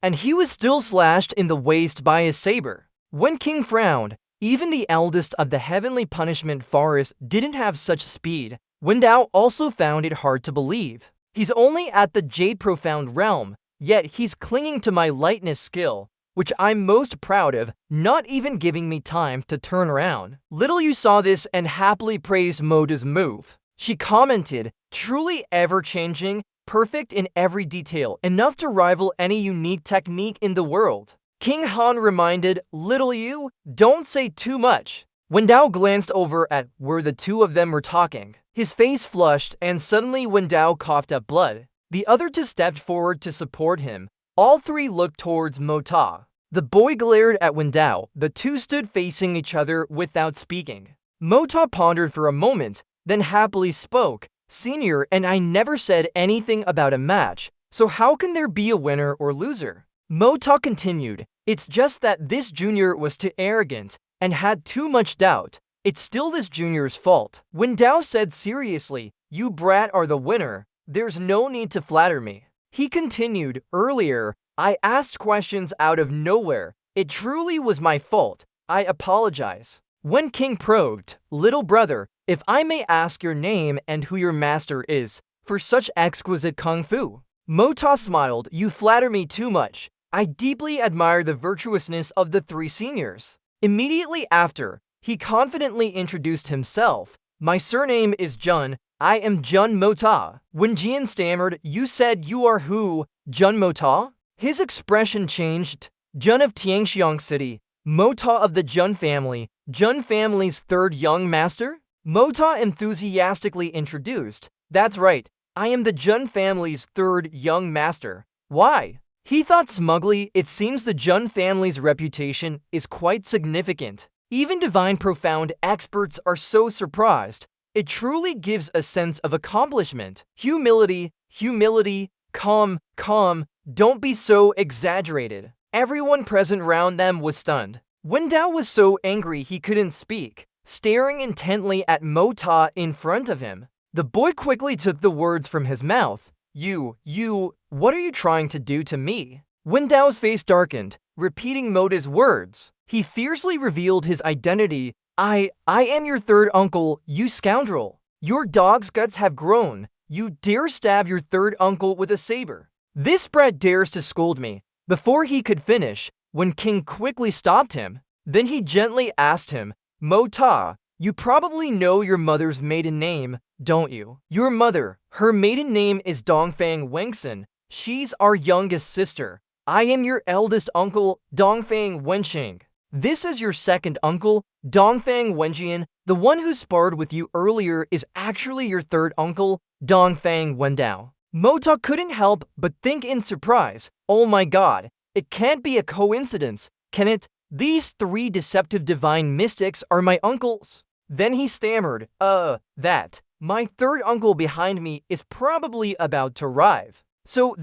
and he was still slashed in the waist by his saber. When King frowned, even the eldest of the heavenly punishment forest didn't have such speed. Wen Dao also found it hard to believe. He's only at the Jade Profound realm, yet he's clinging to my lightness skill, which I'm most proud of, not even giving me time to turn around. Little you saw this and happily praised Moda's move. She commented, truly ever-changing, perfect in every detail, enough to rival any unique technique in the world. King Han reminded, little you, don't say too much. Wen Dao glanced over at where the two of them were talking. His face flushed, and suddenly Wen Dao coughed up blood. The other two stepped forward to support him. All three looked towards Mo Ta. The boy glared at Wen Dao. The two stood facing each other without speaking. Mo Ta pondered for a moment, then happily spoke. Senior, and I never said anything about a match, so how can there be a winner or loser? Mo Ta continued, it's just that this junior was too arrogant and had too much doubt. It's still this junior's fault. Wen Dao said seriously, you brat are the winner. There's no need to flatter me. He continued, earlier, I asked questions out of nowhere. It truly was my fault. I apologize. When King probed, little brother, if I may ask your name and who your master is, for such exquisite kung fu. Mo Ta smiled, you flatter me too much. I deeply admire the virtuousness of the three seniors. Immediately after, he confidently introduced himself. My surname is Jun. I am Jun Mo Ta. When Jian stammered, you said you are who? Jun Mo Ta? His expression changed. Jun of Tianxiang City. Mo Ta of the Jun family. Jun family's third young master? Mo Ta enthusiastically introduced. That's right. I am the Jun family's third young master. Why? He thought smugly, it seems the Jun family's reputation is quite significant. Even divine profound experts are so surprised. It truly gives a sense of accomplishment. Humility, humility, calm, calm, don't be so exaggerated. Everyone present round them was stunned. Wen Dao was so angry he couldn't speak, staring intently at Mo Ta in front of him. The boy quickly took the words from his mouth. What are you trying to do to me? Wen Dao's face darkened, repeating Moda's words. He fiercely revealed his identity. I am your third uncle, you scoundrel. Your dog's guts have grown. You dare stab your third uncle with a saber. This brat dares to scold me. Before he could finish, when King quickly stopped him, then he gently asked him, Mo Ta, you probably know your mother's maiden name, don't you? Your mother, her maiden name is Dongfang Wengsun. She's our youngest sister. I am your eldest uncle, Dongfang Wenqing. This is your second uncle, Dongfang Wenjian. The one who sparred with you earlier is actually your third uncle, Dongfang Wendao. Mo Ta couldn't help but think in surprise, oh my god, it can't be a coincidence, can it? These three deceptive divine mystics are my uncles. Then he stammered, my third uncle behind me is probably about to arrive. So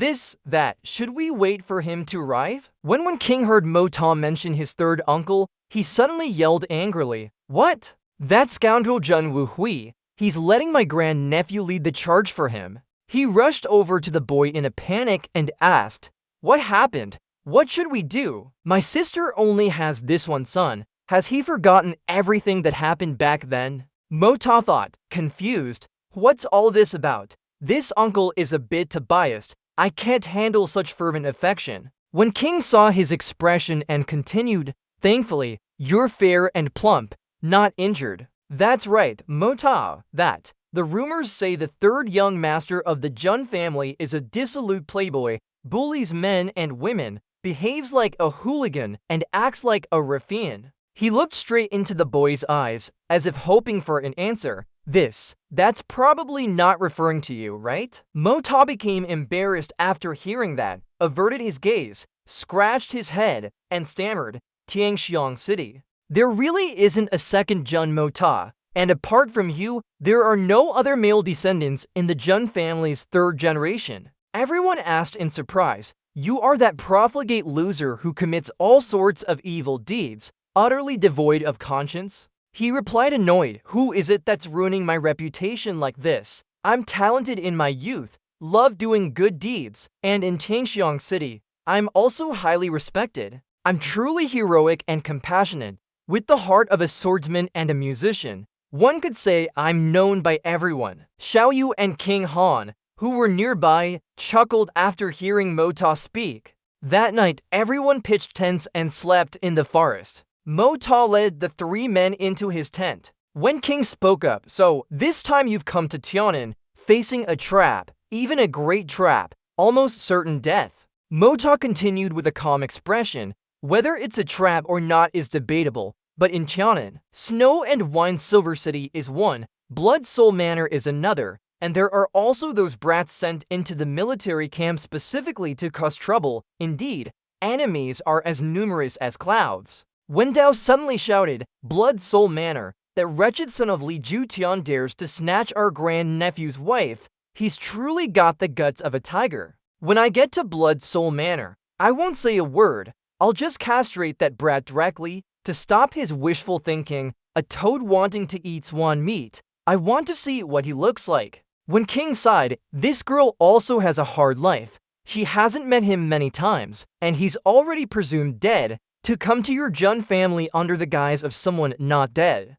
should we wait for him to arrive? When King heard Mo Ta mention his third uncle, he suddenly yelled angrily, what? That scoundrel Jun Wu Hui, he's letting my grandnephew lead the charge for him. He rushed over to the boy in a panic and asked, what happened? What should we do? My sister only has this one son. Has he forgotten everything that happened back then? Mo Ta thought, confused. What's all this about? This uncle is a bit too biased. I can't handle such fervent affection. When King saw his expression and continued, thankfully, you're fair and plump, not injured. That's right, Mo Ta, that. The rumors say the third young master of the Jun family is a dissolute playboy, bullies men and women, behaves like a hooligan, and acts like a ruffian. He looked straight into the boy's eyes, as if hoping for an answer. That's probably not referring to you, right? Mo Ta became embarrassed after hearing that, averted his gaze, scratched his head, and stammered, Tianxiang City. There really isn't a second Jun Mo Ta, and apart from you, there are no other male descendants in the Jun family's third generation. Everyone asked in surprise, you are that profligate loser who commits all sorts of evil deeds, utterly devoid of conscience? He replied annoyed, who is it that's ruining my reputation like this? I'm talented in my youth, love doing good deeds, and in Tianxiang City, I'm also highly respected. I'm truly heroic and compassionate, with the heart of a swordsman and a musician. One could say I'm known by everyone. Xiao Yu and King Han, who were nearby, chuckled after hearing Mota speak. That night, everyone pitched tents and slept in the forest. Mota led the three men into his tent. When King spoke up, "So, this time you've come to Tianan, facing a trap, even a great trap, almost certain death." Mota continued with a calm expression. "Whether it's a trap or not is debatable, but in Tianan, Snow and Wine Silver City is one, Blood Soul Manor is another, and there are also those brats sent into the military camp specifically to cause trouble. Indeed, enemies are as numerous as clouds." Wen Dao suddenly shouted, "Blood Soul Manor, that wretched son of Li Jutian dares to snatch our grandnephew's wife. He's truly got the guts of a tiger. When I get to Blood Soul Manor, I won't say a word. I'll just castrate that brat directly to stop his wishful thinking, a toad wanting to eat swan meat. I want to see what he looks like." When King sighed, "This girl also has a hard life. She hasn't met him many times, and he's already presumed dead, to come to your Jun family under the guise of someone not dead.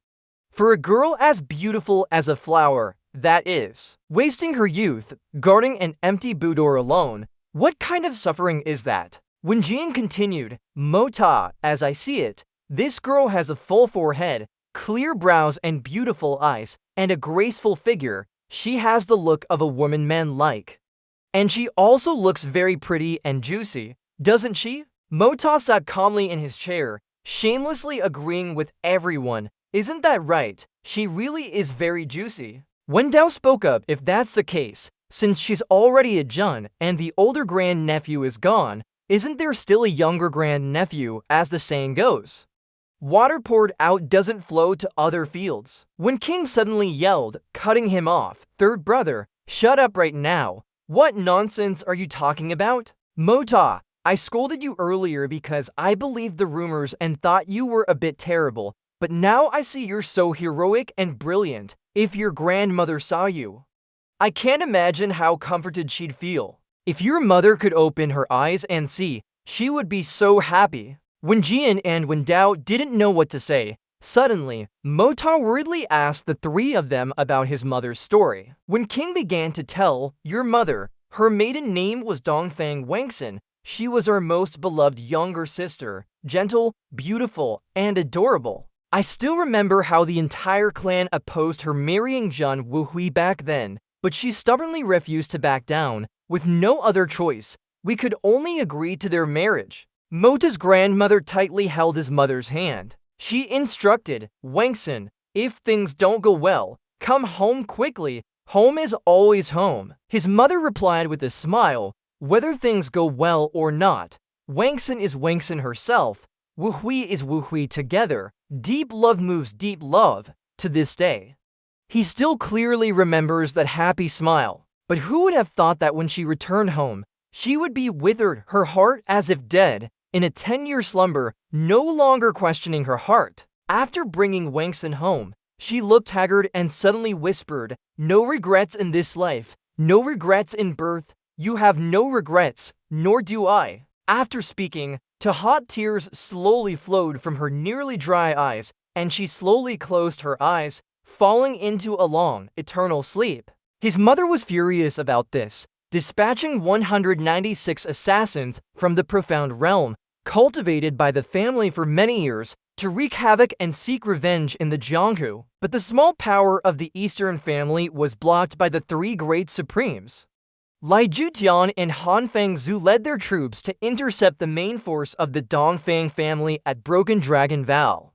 For a girl as beautiful as a flower, that is, wasting her youth, guarding an empty boudoir alone, what kind of suffering is that?" When Jian continued, "Mota, as I see it, this girl has a full forehead, clear brows and beautiful eyes, and a graceful figure. She has the look of a woman men like. And she also looks very pretty and juicy, doesn't she?" Mota sat calmly in his chair, shamelessly agreeing with everyone. "Isn't that right? She really is very juicy." Wen Dao spoke up, "If that's the case, since she's already a Jun and the older grandnephew is gone, isn't there still a younger grandnephew, as the saying goes? Water poured out doesn't flow to other fields." When King suddenly yelled, cutting him off, "Third brother, shut up right now. What nonsense are you talking about? Mota, I scolded you earlier because I believed the rumors and thought you were a bit terrible, but now I see you're so heroic and brilliant. If your grandmother saw you, I can't imagine how comforted she'd feel. If your mother could open her eyes and see, she would be so happy." When Jian and Wen Dao didn't know what to say, suddenly, Mota worriedly asked the three of them about his mother's story. When King began to tell, "Your mother, her maiden name was Dongfang Wangsun. She was our most beloved younger sister, gentle, beautiful, and adorable. I still remember how the entire clan opposed her marrying Zhan Wuhui back then, but she stubbornly refused to back down. With no other choice, we could only agree to their marriage." Mota's grandmother tightly held his mother's hand. She instructed, "Wangsun, if things don't go well, come home quickly. Home is always home." His mother replied with a smile, "Whether things go well or not, Wangsun is Wangsun herself. Wuhui is Wuhui together. Deep love moves deep love." To this day, he still clearly remembers that happy smile. But who would have thought that when she returned home, she would be withered, her heart as if dead, in a 10-year slumber, no longer questioning her heart. After bringing Wangsun home, she looked haggard and suddenly whispered, "No regrets in this life, no regrets in birth. You have no regrets, nor do I." After speaking, hot tears slowly flowed from her nearly dry eyes, and she slowly closed her eyes, falling into a long, eternal sleep. His mother was furious about this, dispatching 196 assassins from the profound realm, cultivated by the family for many years, to wreak havoc and seek revenge in the Jianghu. But the small power of the Eastern family was blocked by the three great supremes. Lai Jutian and Han Fangzhu led their troops to intercept the main force of the Dongfang family at Broken Dragon Val.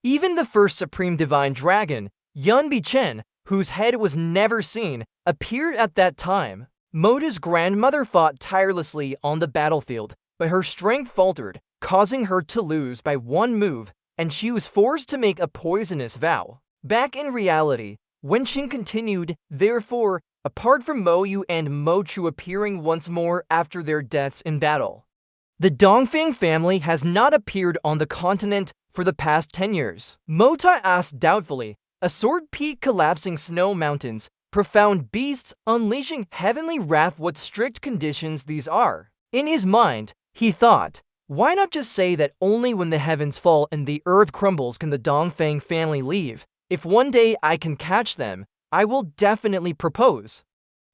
Even the first supreme divine dragon, Yun Bichen, whose head was never seen, appeared at that time. Mota's grandmother fought tirelessly on the battlefield, but her strength faltered, causing her to lose by one move, and she was forced to make a poisonous vow. Back in reality, Wen Qing continued, therefore, apart from Mo Yu and Mo Chu appearing once more after their deaths in battle, the Dongfang family has not appeared on the continent for the past 10 years. Mota asked doubtfully, a sword peak collapsing snow mountains, profound beasts unleashing heavenly wrath, what strict conditions these are. In his mind, he thought, why not just say that only when the heavens fall and the earth crumbles can the Dongfang family leave? If one day I can catch them, I will definitely propose.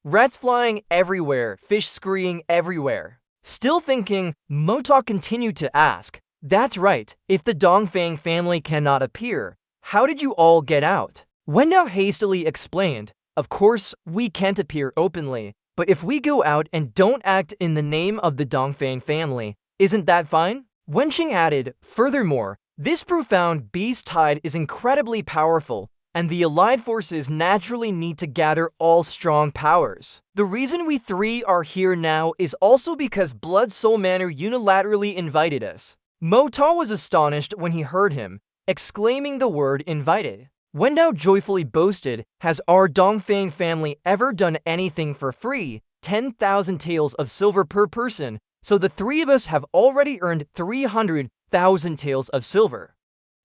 Rats flying everywhere, fish scurrying everywhere. Still thinking, Motok continued to ask, that's right, if the Dongfang family cannot appear, how did you all get out? Wendao hastily explained, of course, we can't appear openly, but if we go out and don't act in the name of the Dongfang family, isn't that fine? Wenqing added, furthermore, this profound beast tide is incredibly powerful, and the allied forces naturally need to gather all strong powers. The reason we three are here now is also because Blood Soul Manor unilaterally invited us. Mota was astonished when he heard him, exclaiming the word invited. Wendao joyfully boasted, has our Dongfang family ever done anything for free? 10,000 taels of silver per person, so the three of us have already earned 300,000 taels of silver.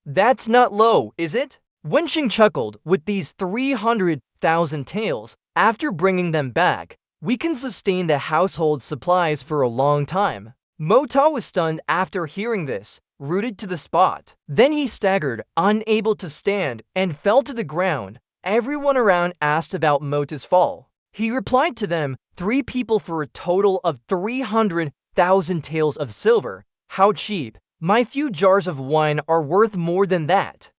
That's not low, is it? Wenqing chuckled, with these 300,000 taels, after bringing them back, we can sustain the household supplies for a long time. Mota was stunned after hearing this, rooted to the spot. Then he staggered, unable to stand, and fell to the ground. Everyone around asked about Mota's fall. He replied to them, 3 people for a total of 300,000 taels of silver. How cheap. My few jars of wine are worth more than that.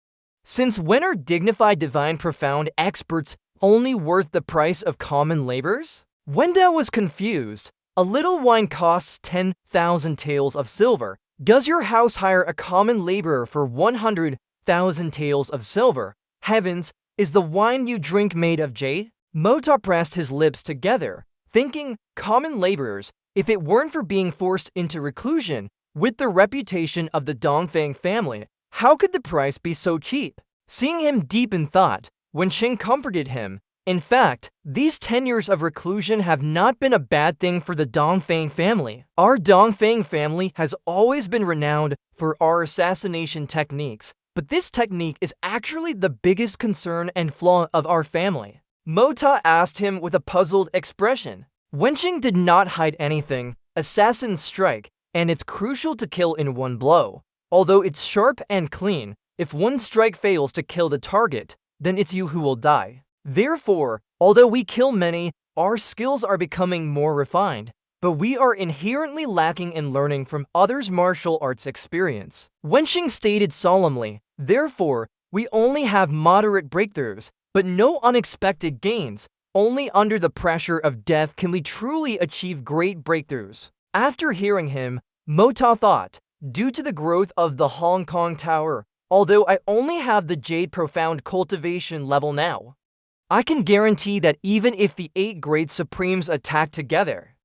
Since when are dignified divine profound experts only worth the price of common laborers? Wendao was confused. A little wine costs 10,000 taels of silver. Does your house hire a common laborer for 100,000 taels of silver? Heavens, is the wine you drink made of jade? Mota pressed his lips together, thinking, common laborers, if it weren't for being forced into reclusion, with the reputation of the Dongfang family, how could the price be so cheap? Seeing him deep in thought, Wenqing comforted him. In fact, these 10 years of reclusion have not been a bad thing for the Dongfang family. Our Dongfang family has always been renowned for our assassination techniques, but this technique is actually the biggest concern and flaw of our family. Mota asked him with a puzzled expression. Wenqing did not hide anything. Assassins strike, and it's crucial to kill in one blow. Although it's sharp and clean, if one strike fails to kill the target, then it's you who will die. Therefore, although we kill many, our skills are becoming more refined, but we are inherently lacking in learning from others' martial arts experience. Wenqing stated solemnly, therefore, we only have moderate breakthroughs, but no unexpected gains. Only under the pressure of death can we truly achieve great breakthroughs. After hearing him, Mota thought, due to the growth of the Hong Kong Tower, although I only have the Jade Profound cultivation level now, I can guarantee that even if the 8 Great Supremes attack together,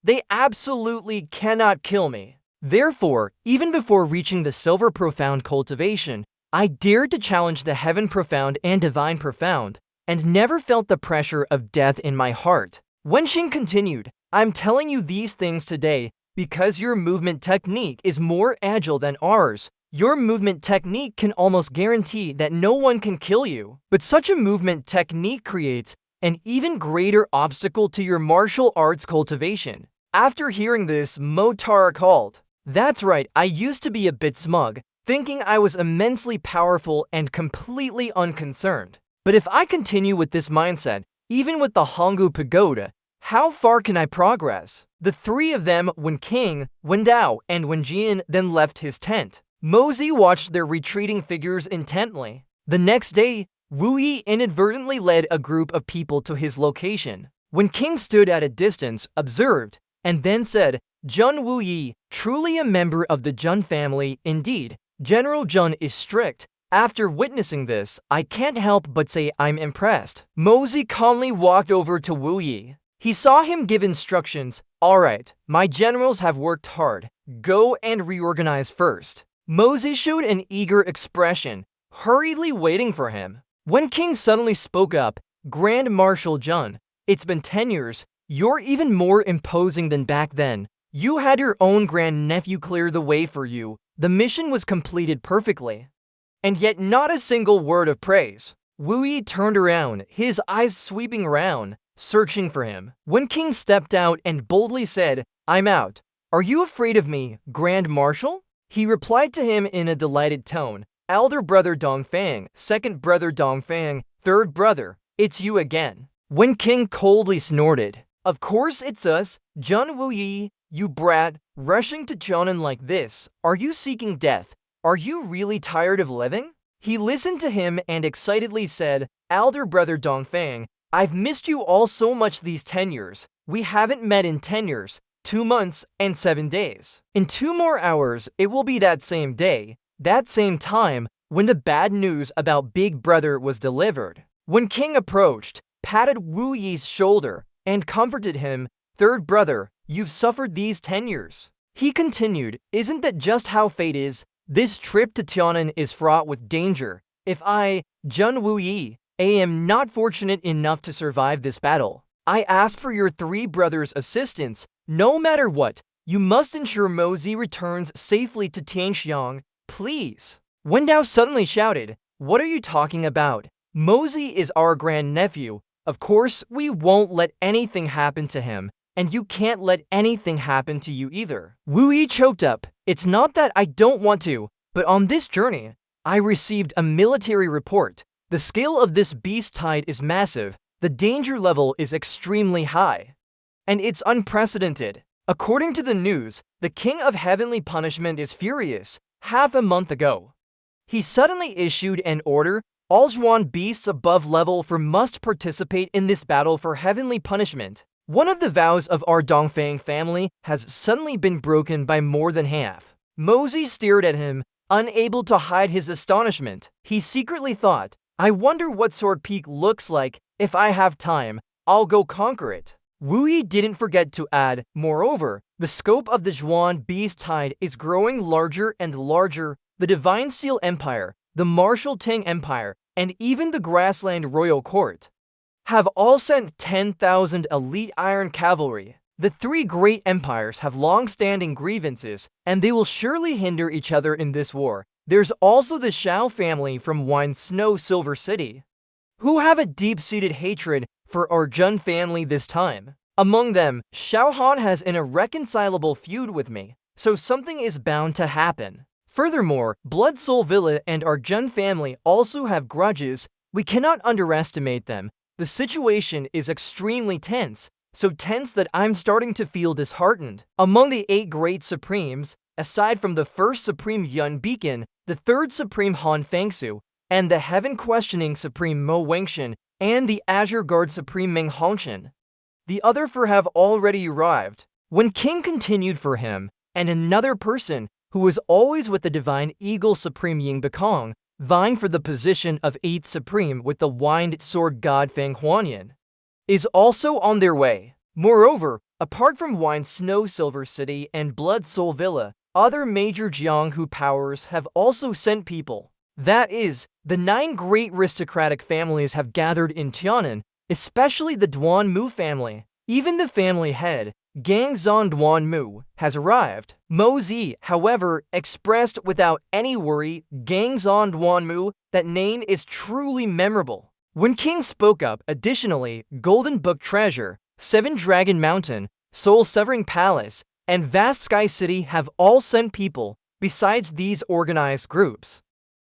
they absolutely cannot kill me. Therefore, even before reaching the Silver Profound cultivation, I dared to challenge the Heaven Profound and Divine Profound, and never felt the pressure of death in my heart. Wenqing continued, I'm telling you these things today because your movement technique is more agile than ours. Your movement technique can almost guarantee that no one can kill you. But such a movement technique creates an even greater obstacle to your martial arts cultivation. After hearing this, Motar called. That's right, I used to be a bit smug, thinking I was immensely powerful and completely unconcerned. But if I continue with this mindset, even with the Honggu Pagoda, how far can I progress? The 3 of them, Wenqing, Wendao, and Wenjian, then left his tent. Mozi watched their retreating figures intently. The next day, Wu Yi inadvertently led a group of people to his location. Wenqing stood at a distance, observed, and then said, Jun Wu Yi, truly a member of the Jun family, indeed. General Jun is strict. After witnessing this, I can't help but say I'm impressed. Mozi calmly walked over to Wu Yi. He saw him give instructions. Alright, my generals have worked hard. Go and reorganize first. Mozi showed an eager expression, hurriedly waiting for him. Wenqing suddenly spoke up, Grand Marshal Jun, it's been 10 years. You're even more imposing than back then. You had your own grandnephew clear the way for you. The mission was completed perfectly. And yet not a single word of praise. Wu Yi turned around, his eyes sweeping around, searching for him. Wenqing stepped out and boldly said, I'm out. Are you afraid of me, Grand Marshal? He replied to him in a delighted tone. Elder brother Dongfang, second brother Dongfang, third brother, it's you again. When King coldly snorted, of course it's us, Jun Wuyi, you brat, rushing to Chonan like this. Are you seeking death? Are you really tired of living? He listened to him and excitedly said, Elder brother Dongfang, I've missed you all so much these 10 years. We haven't met in 10 years, 2 months, and 7 days. In 2 more hours, it will be that same day, that same time, when the bad news about Big Brother was delivered. When King approached, patted Wu Yi's shoulder, and comforted him, third brother, you've suffered these 10 years. He continued, isn't that just how fate is? This trip to Tianan is fraught with danger. If I, Jun Wu Yi, am not fortunate enough to survive this battle, I ask for your 3 brothers' assistance. No matter what, you must ensure Mozi returns safely to Tianxiang, please. Wen Dao suddenly shouted, what are you talking about? Mozi is our grandnephew. Of course, we won't let anything happen to him, and you can't let anything happen to you either. Wu Yi choked up. It's not that I don't want to, but on this journey, I received a military report. The scale of this beast tide is massive, the danger level is extremely high, and it's unprecedented. According to the news, the King of Heavenly Punishment is furious. Half a month ago, he suddenly issued an order. All Zhuan beasts above level 4 must participate in this battle for heavenly punishment. One of the vows of our Dongfang family has suddenly been broken by more than half. Mozi stared at him, unable to hide his astonishment. He secretly thought, I wonder what Sword Peak looks like. If I have time, I'll go conquer it. Wu Yi didn't forget to add, moreover, the scope of the Zhuan beast tide is growing larger and larger. The Divine Seal Empire, the Martial Tang Empire, and even the Grassland Royal Court have all sent 10,000 elite iron cavalry. The 3 great empires have long-standing grievances, and they will surely hinder each other in this war. There's also the Shao family from Wine Snow Silver City, who have a deep-seated hatred for our Jun family this time. Among them, Shao Han has an irreconcilable feud with me, so something is bound to happen. Furthermore, Blood Soul Villa and our Jun family also have grudges. We cannot underestimate them. The situation is extremely tense, so tense that I'm starting to feel disheartened. Among the 8 great supremes, aside from the first supreme Yun Beacon, the third supreme Han Fangsu, and the heaven-questioning supreme Mo Wengshan, and the Azure Guard supreme Meng Hongshan, the other 4 have already arrived. When King continued for him, and another person who was always with the divine eagle supreme Ying Bekong, vying for the position of 8th supreme with the wind sword god Fang Huanyan, is also on their way. Moreover, apart from Wine Snow Silver City and Blood Soul Villa, other major Jianghu powers have also sent people. That is, the 9 great aristocratic families have gathered in Tianan, especially the Duan Mu family. Even the family head, Gang Zon Duan Mu, has arrived. Mozi, however, expressed without any worry, Gang Zon Duan Mu, that name is truly memorable. When King spoke up, additionally, Golden Book Treasure, 7 Dragon Mountain, Soul Severing Palace, and Vast Sky City have all sent people, besides these organized groups.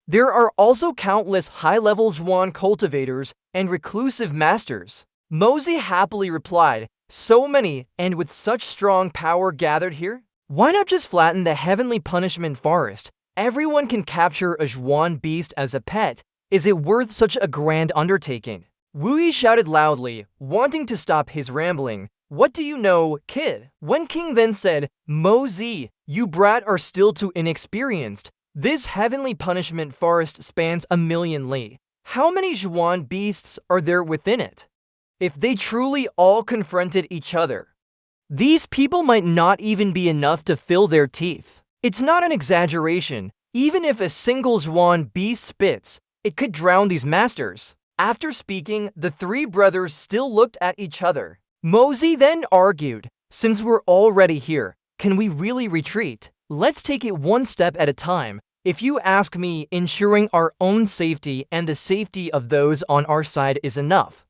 There are also countless high-level Zhuan cultivators and reclusive masters. Mozi happily replied, so many, and with such strong power gathered here? Why not just flatten the heavenly punishment forest? Everyone can capture a Zhuan beast as a pet. Is it worth such a grand undertaking? Wu Yi shouted loudly, wanting to stop his rambling. What do you know, kid? When King then said, Mozi, you brat are still too inexperienced. This heavenly punishment forest spans 1,000,000 li. How many Zhuan beasts are there within it? If they truly all confronted each other, these people might not even be enough to fill their teeth. It's not an exaggeration. Even if a single Zhuan beast spits, it could drown these masters. After speaking, the 3 brothers still looked at each other. Mozi then argued, since we're already here, can we really retreat? Let's take it one step at a time. If you ask me, ensuring our own safety and the safety of those on our side is enough.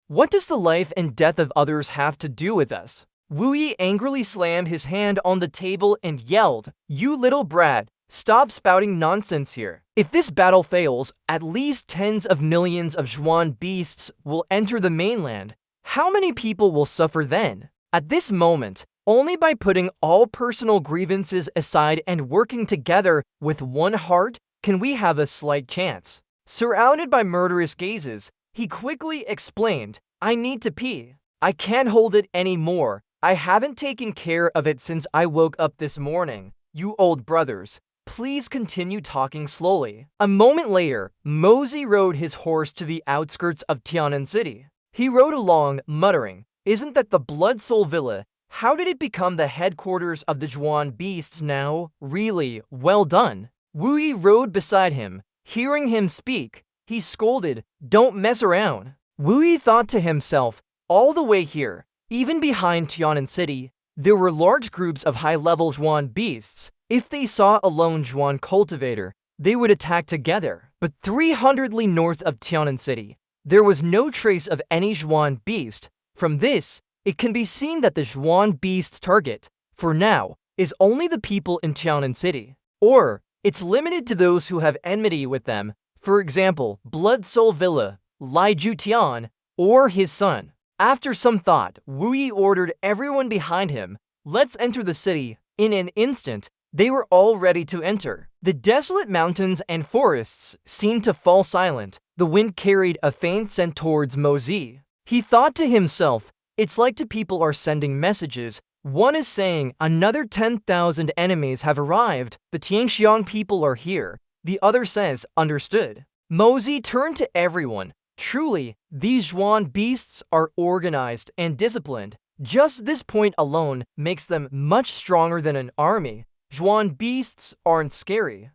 What does the life and death of others have to do with us? Wu Yi angrily slammed his hand on the table and yelled, "You little brat, stop spouting nonsense here. If this battle fails, at least tens of millions of Zhuan beasts will enter the mainland. How many people will suffer then?" At this moment, only by putting all personal grievances aside and working together with one heart can we have a slight chance. Surrounded by murderous gazes, he quickly explained, "I need to pee. I can't hold it anymore. I haven't taken care of it since I woke up this morning. You old brothers, please continue talking slowly." A moment later, Mosey rode his horse to the outskirts of Tianan City. He rode along, muttering, "Isn't that the Blood Soul Villa? How did it become the headquarters of the Zhuan beasts now? Really, well done." Wu Yi rode beside him. Hearing him speak, he scolded, "Don't mess around." Wu Yi thought to himself, all the way here, even behind Tianan City, there were large groups of high-level Zhuan beasts. If they saw a lone Zhuan cultivator, they would attack together. But 300 li north of Tianan City, there was no trace of any Zhuan beast. From this, it can be seen that the Zhuan beast's target, for now, is only the people in Tianan City. Or, it's limited to those who have enmity with them, for example, Blood Soul Villa, Lai Jutian, or his son. After some thought, Wu Yi ordered everyone behind him, "Let's enter the city." In an instant, they were all ready to enter. The desolate mountains and forests seemed to fall silent. The wind carried a faint scent towards Mosey. He thought to himself, it's like two people are sending messages. One is saying, "Another 10,000 enemies have arrived. The Tianxiang people are here." The other says, "Understood." Mosey turned to everyone. Truly, these Zhuan beasts are organized and disciplined. Just this point alone makes them much stronger than an army. Zhuan beasts aren't scary.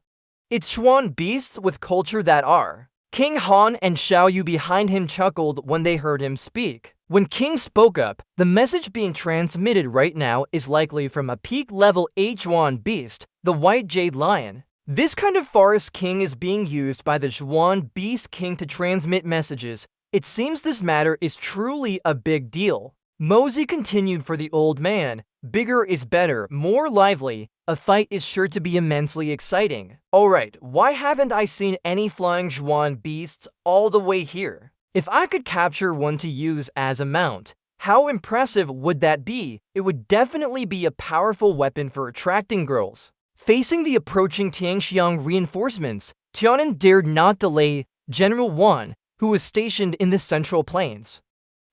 It's Zhuan beasts with culture that are. King Han and Xiao Yu behind him chuckled when they heard him speak. When King spoke up, the message being transmitted right now is likely from a peak-level 8 Zhuan beast, the White Jade Lion. This kind of forest king is being used by the Zhuan Beast King to transmit messages. It seems this matter is truly a big deal. Mosey continued for the old man. Bigger is better, more lively. A fight is sure to be immensely exciting. Alright, why haven't I seen any flying Zhuan beasts all the way here? If I could capture one to use as a mount, how impressive would that be? It would definitely be a powerful weapon for attracting girls. Facing the approaching Tianxiang reinforcements, Tianan dared not delay. General Wan, who was stationed in the Central Plains,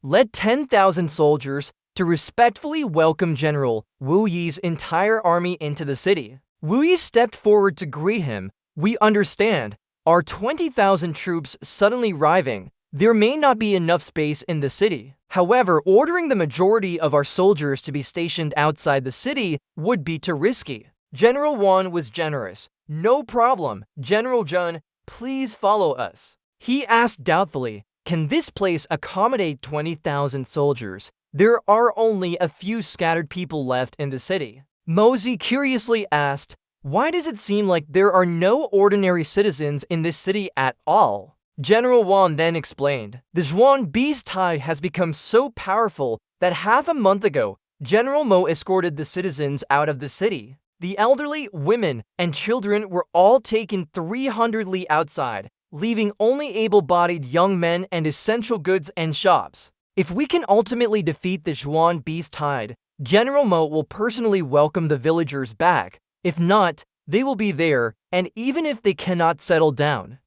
led 10,000 soldiers to respectfully welcome General Wu Yi's entire army into the city. Wu Yi stepped forward to greet him. "We understand. Our 20,000 troops suddenly arriving. There may not be enough space in the city. However, ordering the majority of our soldiers to be stationed outside the city would be too risky." General Wan was generous. "No problem, General Zhun, please follow us." He asked doubtfully, "Can this place accommodate 20,000 soldiers? There are only a few scattered people left in the city." Mosey curiously asked, "Why does it seem like there are no ordinary citizens in this city at all?" General Wan then explained, "The Zhuan beast tide has become so powerful that half a month ago, General Mo escorted the citizens out of the city. The elderly, women, and children were all taken 300 li outside, leaving only able-bodied young men and essential goods and shops. If we can ultimately defeat the Zhuan beast tide, General Mo will personally welcome the villagers back. If not, they will be there, and even if they cannot settle down,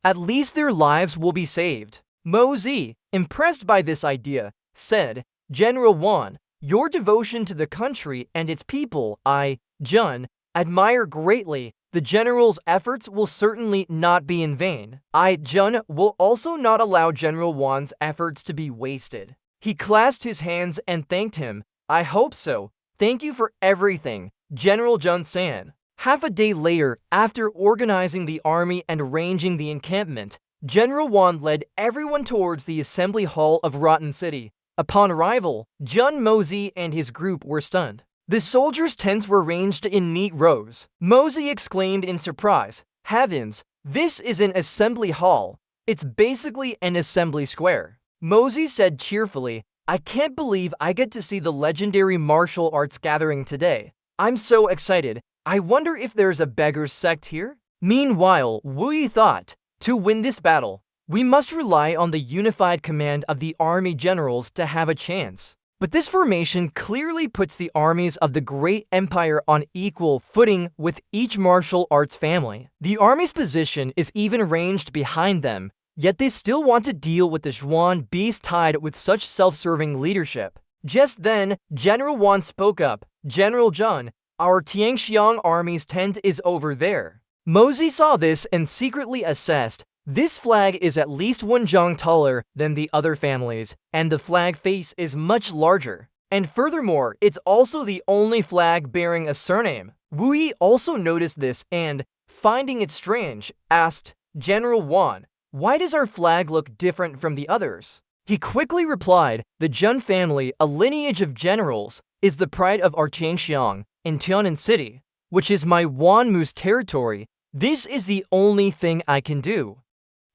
at least their lives will be saved." Mosey, impressed by this idea, said, "General Wan, your devotion to the country and its people, Jun, admire greatly. The general's efforts will certainly not be in vain. Jun will also not allow General Wan's efforts to be wasted." He clasped his hands and thanked him. "I hope so. Thank you for everything, General Jun-san." Half a day later, after organizing the army and arranging the encampment, General Wan led everyone towards the assembly hall of Rotten City. Upon arrival, Jun Mosey and his group were stunned. The soldiers' tents were arranged in neat rows. Mosey exclaimed in surprise, "Heavens, this is an assembly hall. It's basically an assembly square." Mosey said cheerfully, I can't believe I get to see the legendary martial arts gathering today. I'm so excited. I wonder if there's a beggar's sect here? Meanwhile, Wu Yi thought, to win this battle, we must rely on the unified command of the army generals to have a chance. But this formation clearly puts the armies of the great empire on equal footing with each martial arts family. The army's position is even ranged behind them, yet they still want to deal with the Zhuan beast tied with such self-serving leadership. Just then, General Wan spoke up, General Zhun, our Tianxiang army's tent is over there. Mosey saw this and secretly assessed, this flag is at least 1 zhang taller than the other families, and the flag face is much larger. And furthermore, it's also the only flag bearing a surname. Wu Yi also noticed this and, finding it strange, asked, General Wan, why does our flag look different from the others? He quickly replied, the Zhun family, a lineage of generals, is the pride of our Tianxiang in Tianan City, which is my Wanmu's territory. This is the only thing I can do.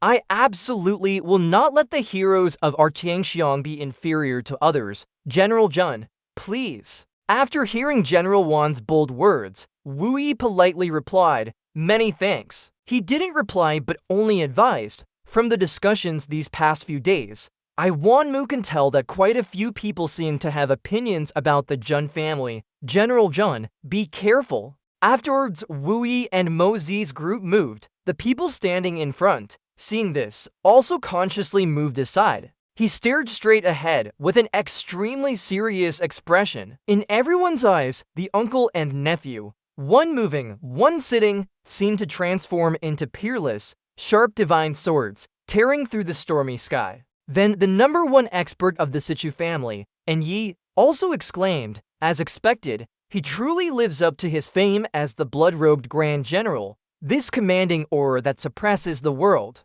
I absolutely will not let the heroes of our Tianxiang be inferior to others. General Zhun, please. After hearing General Wan's bold words, Wu Yi politely replied, many thanks. He didn't reply but only advised, from the discussions these past few days, Wanmu can tell that quite a few people seem to have opinions about the Zhun family. General Zhun, be careful. Afterwards, Wu Yi and Mo Zi's group moved. The people standing in front, seeing this, also consciously moved aside. He stared straight ahead with an extremely serious expression. In everyone's eyes, the uncle and nephew, one moving, one sitting, seemed to transform into peerless, sharp divine swords, tearing through the stormy sky. Then the number 1 expert of the Sichu family, and Yi, also exclaimed, as expected, he truly lives up to his fame as the blood-robed Grand General, this commanding aura that suppresses the world.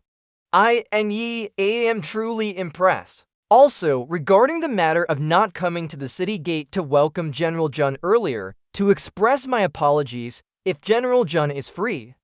I and Yi am truly impressed. Also, regarding the matter of not coming to the city gate to welcome General Zhun earlier, to express my apologies, if General Zhun is free.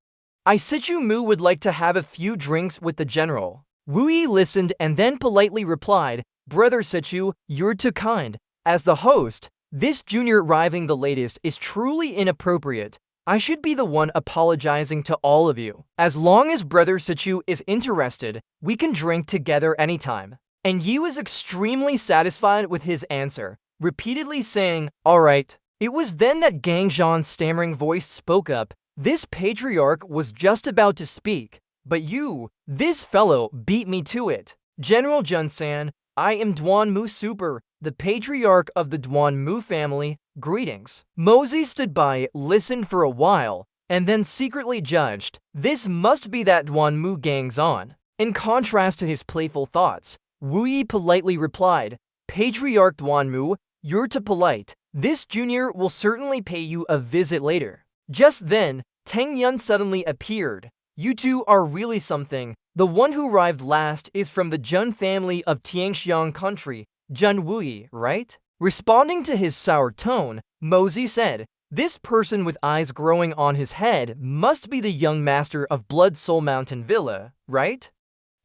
I Sichu Mu would like to have a few drinks with the general. Wu Yi listened and then politely replied, Brother Sichu, you're too kind. As the host, this junior arriving the latest is truly inappropriate. I should be the one apologizing to all of you. As long as Brother Sichu is interested, we can drink together anytime. And Yi was extremely satisfied with his answer, repeatedly saying, alright. It was then that Gang Zhan's stammering voice spoke up. This patriarch was just about to speak, but you, this fellow, beat me to it. General Zhun-san, I am Duan Mu Super, the patriarch of the Duan Mu family. Greetings. Mosey stood by, listened for a while, and then secretly judged, this must be that Duan Mu Gang Zhan. In contrast to his playful thoughts, Wu Yi politely replied, Patriarch Duan Mu, you're too polite. This junior will certainly pay you a visit later. Just then, Teng Yun suddenly appeared. You two are really something. The one who arrived last is from the Zhun family of Tianxiang country, Zhun Wu Yi, right? Responding to his sour tone, Mosey said, this person with eyes growing on his head must be the young master of Blood Soul Mountain Villa, right?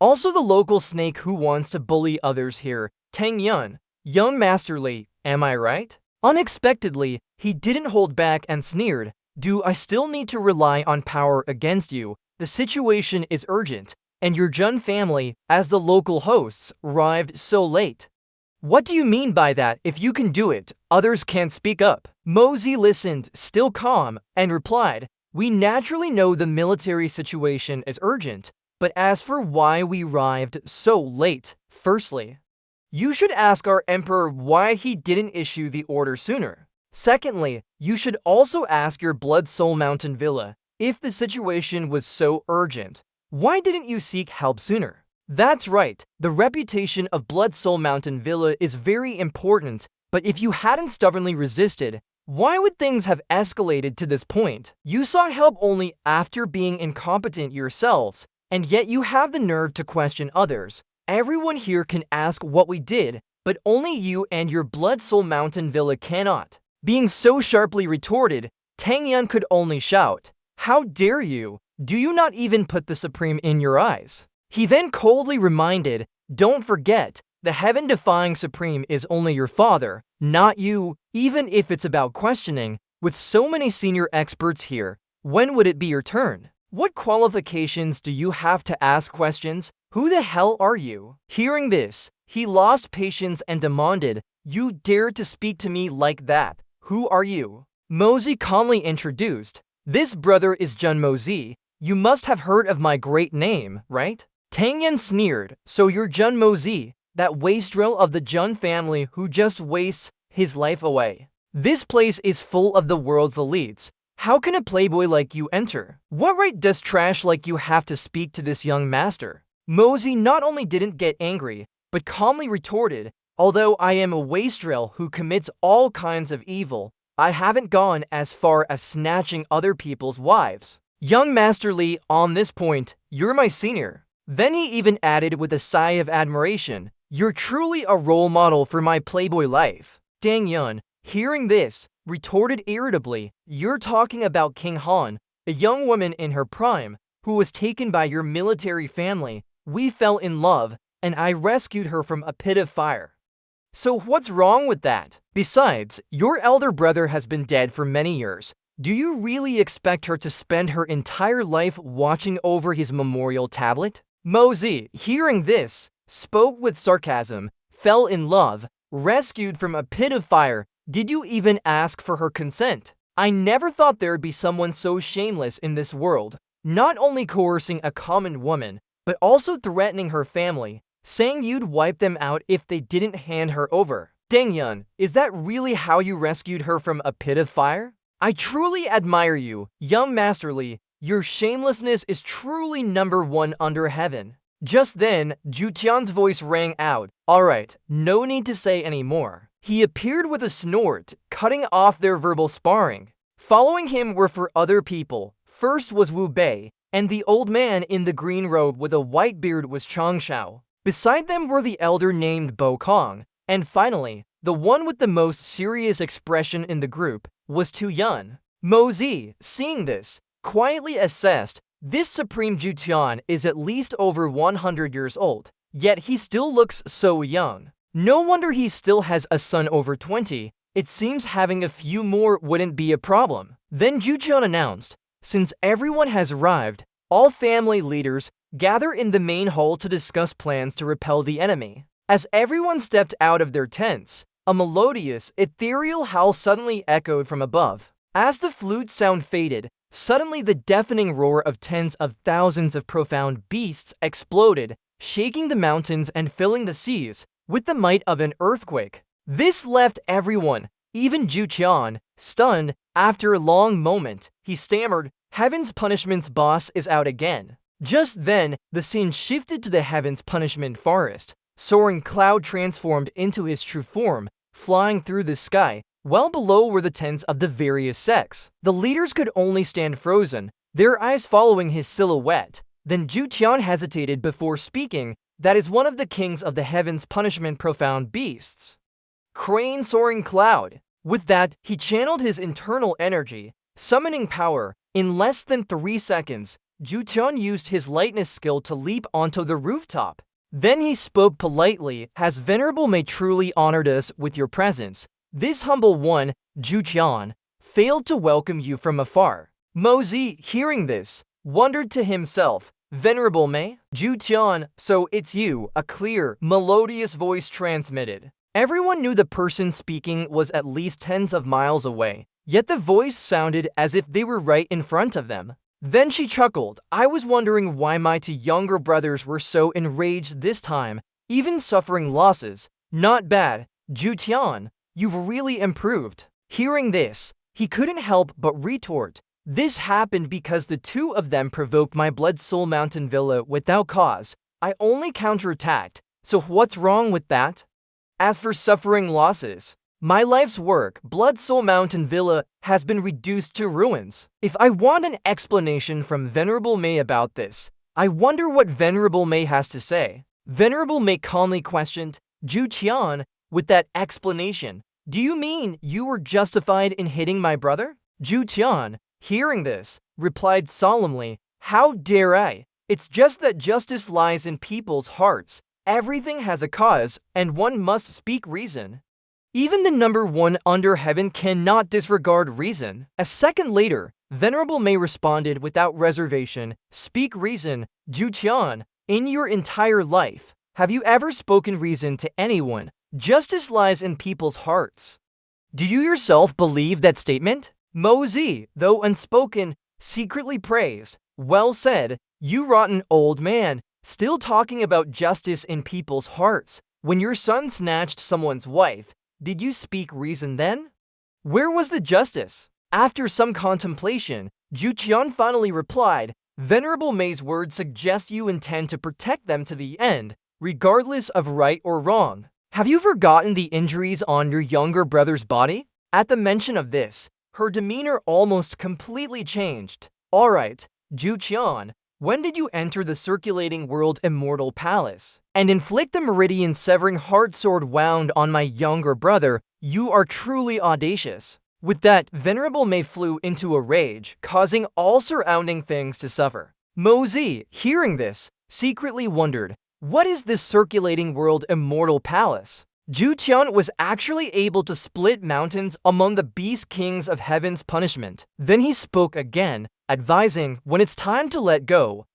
Also the local snake who wants to bully others here, Teng Yun. Young Master Li, am I right? Unexpectedly, he didn't hold back and sneered, do I still need to rely on power against you? The situation is urgent, and your Zhun family, as the local hosts, arrived so late. What do you mean by that? If you can do it, others can't speak up. Mosey listened, still calm, and replied, we naturally know the military situation is urgent, but as for why we arrived so late, firstly, you should ask our emperor why he didn't issue the order sooner. Secondly, you should also ask your Blood Soul Mountain Villa, if the situation was so urgent, why didn't you seek help sooner? That's right, the reputation of Blood Soul Mountain Villa is very important, but if you hadn't stubbornly resisted, why would things have escalated to this point? You sought help only after being incompetent yourselves, and yet you have the nerve to question others. Everyone here can ask what we did, but only you and your Blood Soul Mountain Villa cannot. Being so sharply retorted, Teng Yun could only shout, how dare you? Do you not even put the Supreme in your eyes? He then coldly reminded, don't forget, The heaven-defying supreme is only your father, not you. Even if it's about questioning, with so many senior experts here, when would it be your turn? What qualifications do you have to ask questions? Who the hell are you? Hearing this, he lost patience and demanded, "You dare to speak to me like that? Who are you?" Mozi calmly introduced, "This brother is Jun Mozi. You must have heard of my great name, right?" Tang Yen sneered, "So you're Jun Mozi, that wastrel of the Jun family who just wastes his life away. This place is full of the world's elites. How can a playboy like you enter? What right does trash like you have to speak to this young master?" Mozi not only didn't get angry, but calmly retorted, "Although I am a wastrel who commits all kinds of evil, I haven't gone as far as snatching other people's wives. Young Master Li, on this point, you're my senior." Then he even added with a sigh of admiration, "You're truly a role model for my playboy life." Dang Yun, hearing this, retorted irritably, "You're talking about King Han, a young woman in her prime, who was taken by your military family. We fell in love, and I rescued her from a pit of fire. So what's wrong with that? Besides, your elder brother has been dead for many years. Do you really expect her to spend her entire life watching over his memorial tablet?" Mozi, hearing this, spoke with sarcasm, "Fell in love, rescued from a pit of fire. Did you even ask for her consent? I never thought there'd be someone so shameless in this world, not only coercing a common woman, but also threatening her family, saying you'd wipe them out if they didn't hand her over. Deng Yun, is that really how you rescued her from a pit of fire? I truly admire you, young Master Li. Your shamelessness is truly #1 under heaven." Just then, Zhu Tian's voice rang out, "Alright, no need to say any more." He appeared with a snort, cutting off their verbal sparring. Following him were 4 other people. First was Wu Bei, and the old man in the green robe with a white beard was Chang Shao. Beside them were the elder named Bo Kong, and finally, the one with the most serious expression in the group was Tu Yun. Mozi, seeing this, quietly assessed, this Supreme Zhu Tian is at least over 100 years old, yet he still looks so young. No wonder he still has a son over 20. It seems having a few more wouldn't be a problem. Then Zhu Tian announced, "Since everyone has arrived, all family leaders gather in the main hall to discuss plans to repel the enemy." As everyone stepped out of their tents, a melodious, ethereal howl suddenly echoed from above. As the flute sound faded, suddenly the deafening roar of tens of thousands of profound beasts exploded, shaking the mountains and filling the seas with the might of an earthquake. This left everyone, even Zhu Tian, stunned. After a long moment, he stammered, "Heaven's Punishment's boss is out again." Just then, the scene shifted to the Heaven's Punishment forest. Soaring Cloud transformed into his true form, flying through the sky. Well below were the tents of the various sects. The leaders could only stand frozen, their eyes following his silhouette. Then Zhu Tian hesitated before speaking. "That is one of the kings of the Heaven's Punishment profound beasts. Crane Soaring Cloud." With that, he channeled his internal energy, summoning power. In less than 3 seconds, Zhu Tian used his lightness skill to leap onto the rooftop. Then he spoke politely, "Has Venerable May truly honored us with your presence? This humble one, Zhu Tian, failed to welcome you from afar." Mozi, hearing this, wondered to himself, "Venerable May? Zhu Tian, so it's you," a clear, melodious voice transmitted. Everyone knew the person speaking was at least tens of miles away, yet the voice sounded as if they were right in front of them. Then she chuckled, "I was wondering why my 2 younger brothers were so enraged this time, even suffering losses. Not bad, Zhu Tian, you've really improved." Hearing this, he couldn't help but retort, "This happened because the 2 of them provoked my Blood Soul Mountain Villa without cause. I only counterattacked, so what's wrong with that? As for suffering losses, my life's work, Blood Soul Mountain Villa, has been reduced to ruins. If I want an explanation from Venerable May about this, I wonder what Venerable May has to say." Venerable May calmly questioned, "Zhu Tian, with that explanation, do you mean you were justified in hitting my brother?" Zhu Tian, hearing this, replied solemnly, "How dare I? It's just that justice lies in people's hearts. Everything has a cause, and one must speak reason. Even the number one under heaven cannot disregard reason. A second later, Venerable Mei responded without reservation, "Speak reason, Zhu Qian. In your entire life, have you ever spoken reason to anyone? Justice lies in people's hearts." Do you yourself believe that statement? Mo Zi, though unspoken, secretly praised. "Well said, you rotten old man, still talking about justice in people's hearts. When your son snatched someone's wife, did you speak reason then? Where was the justice?" After some contemplation, Zhu Qian finally replied, "Venerable Mei's words suggest you intend to protect them to the end, regardless of right or wrong. Have you forgotten the injuries on your younger brother's body?" At the mention of this, her demeanor almost completely changed. "Alright, Zhu Qian, when did you enter the circulating world immortal palace and inflict the meridian-severing heart sword wound on my younger brother? You are truly audacious." With that, Venerable Mei flew into a rage, causing all surrounding things to suffer. Mo Zi, hearing this, secretly wondered, what is this circulating world immortal palace? Zhu Qian was actually able to split mountains among the beast kings of heaven's punishment. Then he spoke again, advising, when it's time to let go,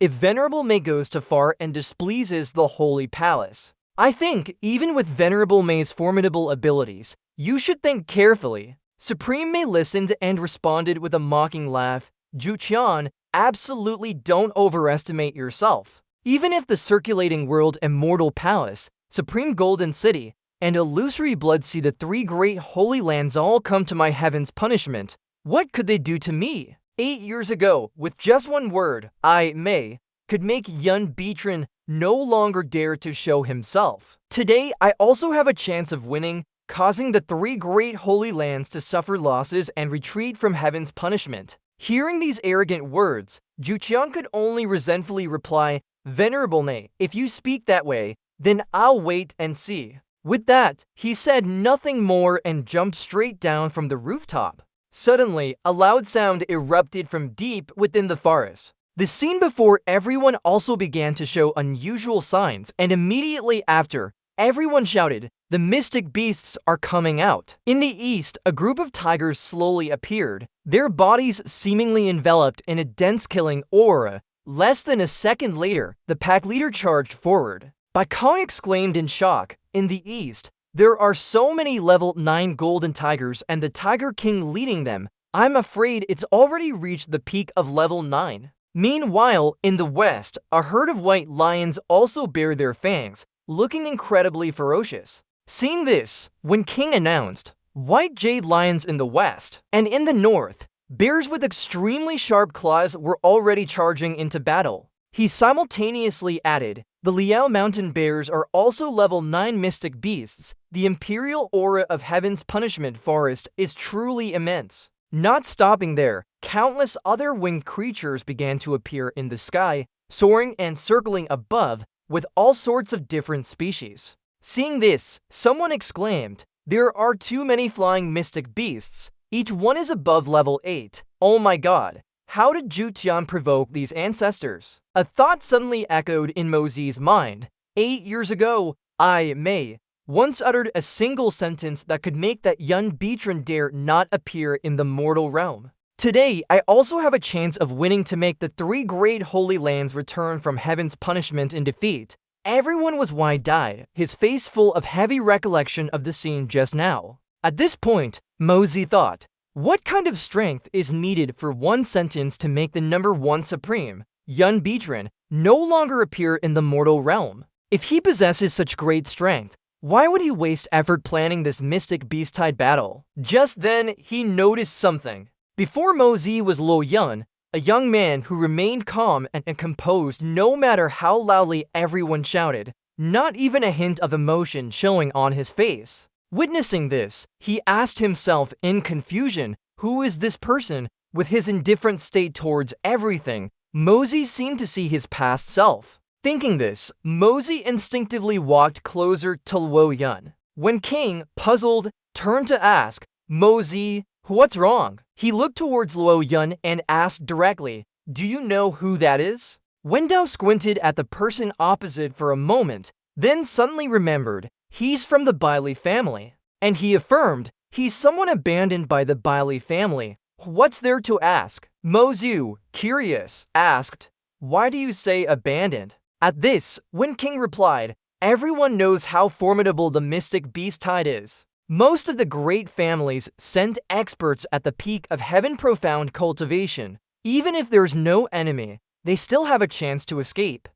if Venerable Mei goes too far and displeases the holy palace. I think, even with Venerable Mei's formidable abilities, you should think carefully. Supreme Mei listened and responded with a mocking laugh, "Zhu Qian, absolutely don't overestimate yourself. Even if the circulating world immortal palace, Supreme Golden City, and Illusory Blood Sea, the three great holy lands, all come to my heaven's punishment, what could they do to me? 8 years ago, with just one word, I, Mei, could make Yun Beitran no longer dare to show himself. Today, I also have a chance of winning, causing the three great holy lands to suffer losses and retreat from heaven's punishment." Hearing these arrogant words, Zhu Qian could only resentfully reply, "Venerable Mei, if you speak that way, then I'll wait and see." With that, he said nothing more and jumped straight down from the rooftop. Suddenly, a loud sound erupted from deep within the forest. The scene before everyone also began to show unusual signs, and immediately after, everyone shouted, "The mystic beasts are coming out." In the east, a group of tigers slowly appeared, their bodies seemingly enveloped in a dense killing aura. Less than a second later, the pack leader charged forward. Bai Kong exclaimed in shock, "In the east, there are so many level 9 golden tigers and the Tiger King leading them. I'm afraid it's already reached the peak of level 9. Meanwhile, in the west, a herd of white lions also bare their fangs, looking incredibly ferocious. Seeing this, when King announced, "White jade lions in the west," and in the north, bears with extremely sharp claws were already charging into battle, he simultaneously added, "The Liao Mountain Bears are also level 9 mystic beasts. The imperial aura of heaven's punishment forest is truly immense." Not stopping there, countless other winged creatures began to appear in the sky, soaring and circling above, with all sorts of different species. Seeing this, someone exclaimed, "There are too many flying mystic beasts. Each one is above level 8. Oh my god, how did Zhu Qian provoke these ancestors?" A thought suddenly echoed in Mo Zi's mind. 8 years ago, I, Mei, once uttered a single sentence that could make that Yun Beitran dare not appear in the mortal realm. Today, I also have a chance of winning to make the three great holy lands return from heaven's punishment in defeat. Everyone was wide-eyed, his face full of heavy recollection of the scene just now. At this point, Mo Zi thought, what kind of strength is needed for one sentence to make the number 1 supreme, Yun Beitran, no longer appear in the mortal realm? If he possesses such great strength, why would he waste effort planning this mystic beast-tide battle? Just then, he noticed something. Before Mo Zi was Luo Yun, a young man who remained calm and composed no matter how loudly everyone shouted, not even a hint of emotion showing on his face. Witnessing this, he asked himself in confusion, who is this person? With his indifferent state towards everything, Mo Zi seemed to see his past self. Thinking this, Mo Zi instinctively walked closer to Luo Yun. When King, puzzled, turned to ask, "Mo Zi, what's wrong?" he looked towards Luo Yun and asked directly, "Do you know who that is?" Wendell squinted at the person opposite for a moment, then suddenly remembered he's from the Bailey family, and he affirmed he's someone abandoned by the Bailey family. What's there to ask? Mozu, curious, asked, "Why do you say abandoned?" At this, Wen King replied, "Everyone knows how formidable the mystic beast tide is. Most of the great families send experts at the peak of heaven-profound cultivation. Even if there's no enemy, they still have a chance to escape.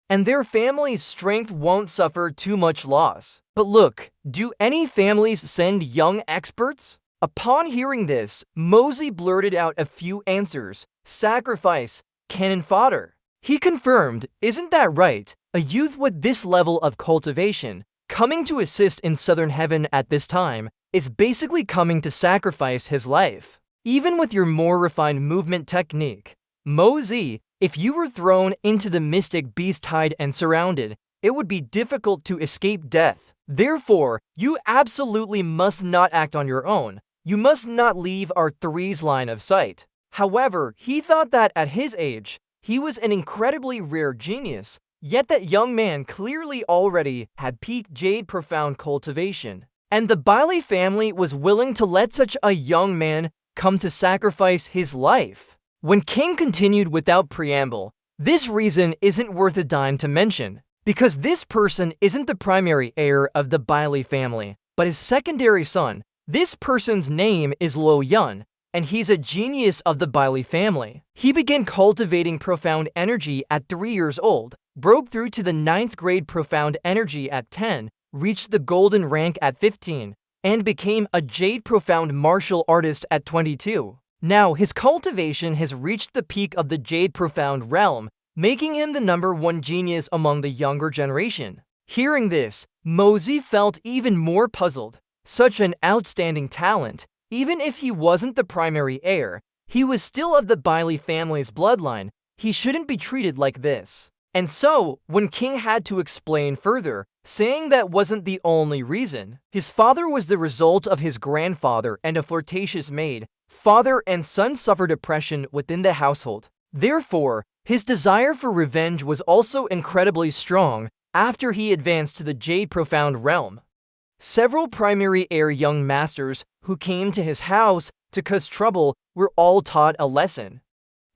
And their family's strength won't suffer too much loss. But look, do any families send young experts?" Upon hearing this, Mosey blurted out a few answers: sacrifice, cannon fodder. He confirmed, "Isn't that right? A youth with this level of cultivation, coming to assist in Southern Heaven at this time, is basically coming to sacrifice his life. Even with your more refined movement technique, Mosey, if you were thrown into the mystic beast tide and surrounded, it would be difficult to escape death. Therefore, you absolutely must not act on your own. You must not leave our three's line of sight." However, he thought that at his age, he was an incredibly rare genius, yet that young man clearly already had peak jade profound cultivation. And the Bailey family was willing to let such a young man come to sacrifice his life. When King continued without preamble, "This reason isn't worth a dime to mention, because this person isn't the primary heir of the Bailey family, but his secondary son. This person's name is Luo Yun, and he's a genius of the Bailey family. He began cultivating profound energy at 3 years old, broke through to the 9th grade profound energy at 10, reached the golden rank at 15, and became a jade profound martial artist at 22. Now, his cultivation has reached the peak of the jade profound realm, making him the #1 genius among the younger generation." Hearing this, Mosey felt even more puzzled. Such an outstanding talent, even if he wasn't the primary heir, he was still of the Bailey family's bloodline. He shouldn't be treated like this. And so, when King had to explain further, saying that wasn't the only reason. His father was the result of his grandfather and a flirtatious maid. Father and son suffered oppression within the household. Therefore, his desire for revenge was also incredibly strong after he advanced to the Jade Profound realm. Several primary heir young masters who came to his house to cause trouble were all taught a lesson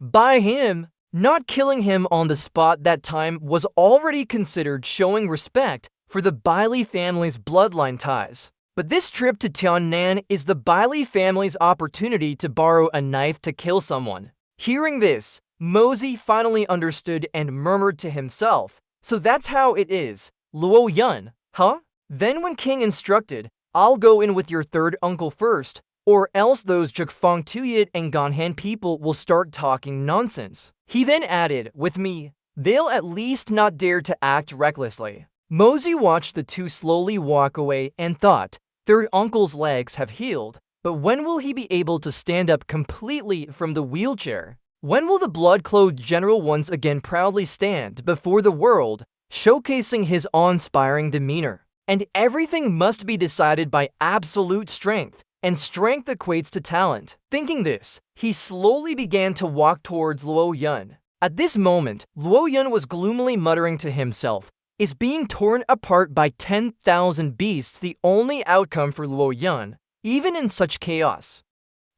by him. Not killing him on the spot that time was already considered showing respect for the Bailey family's bloodline ties. But this trip to Tiannan is the Bailey family's opportunity to borrow a knife to kill someone. Hearing this, Mosey finally understood and murmured to himself, "So that's how it is, Luo Yun, huh?" Then when King instructed, "I'll go in with your third uncle first, or else those Jukfang Tuyet and Ganhan people will start talking nonsense." He then added, "With me, they'll at least not dare to act recklessly." Mosey watched the two slowly walk away and thought, "Third uncle's legs have healed, but when will he be able to stand up completely from the wheelchair? When will the blood-clothed general once again proudly stand before the world, showcasing his awe-inspiring demeanor? And everything must be decided by absolute strength, and strength equates to talent." Thinking this, he slowly began to walk towards Luo Yun. At this moment, Luo Yun was gloomily muttering to himself, "Is being torn apart by 10,000 beasts the only outcome for Luo Yun, even in such chaos?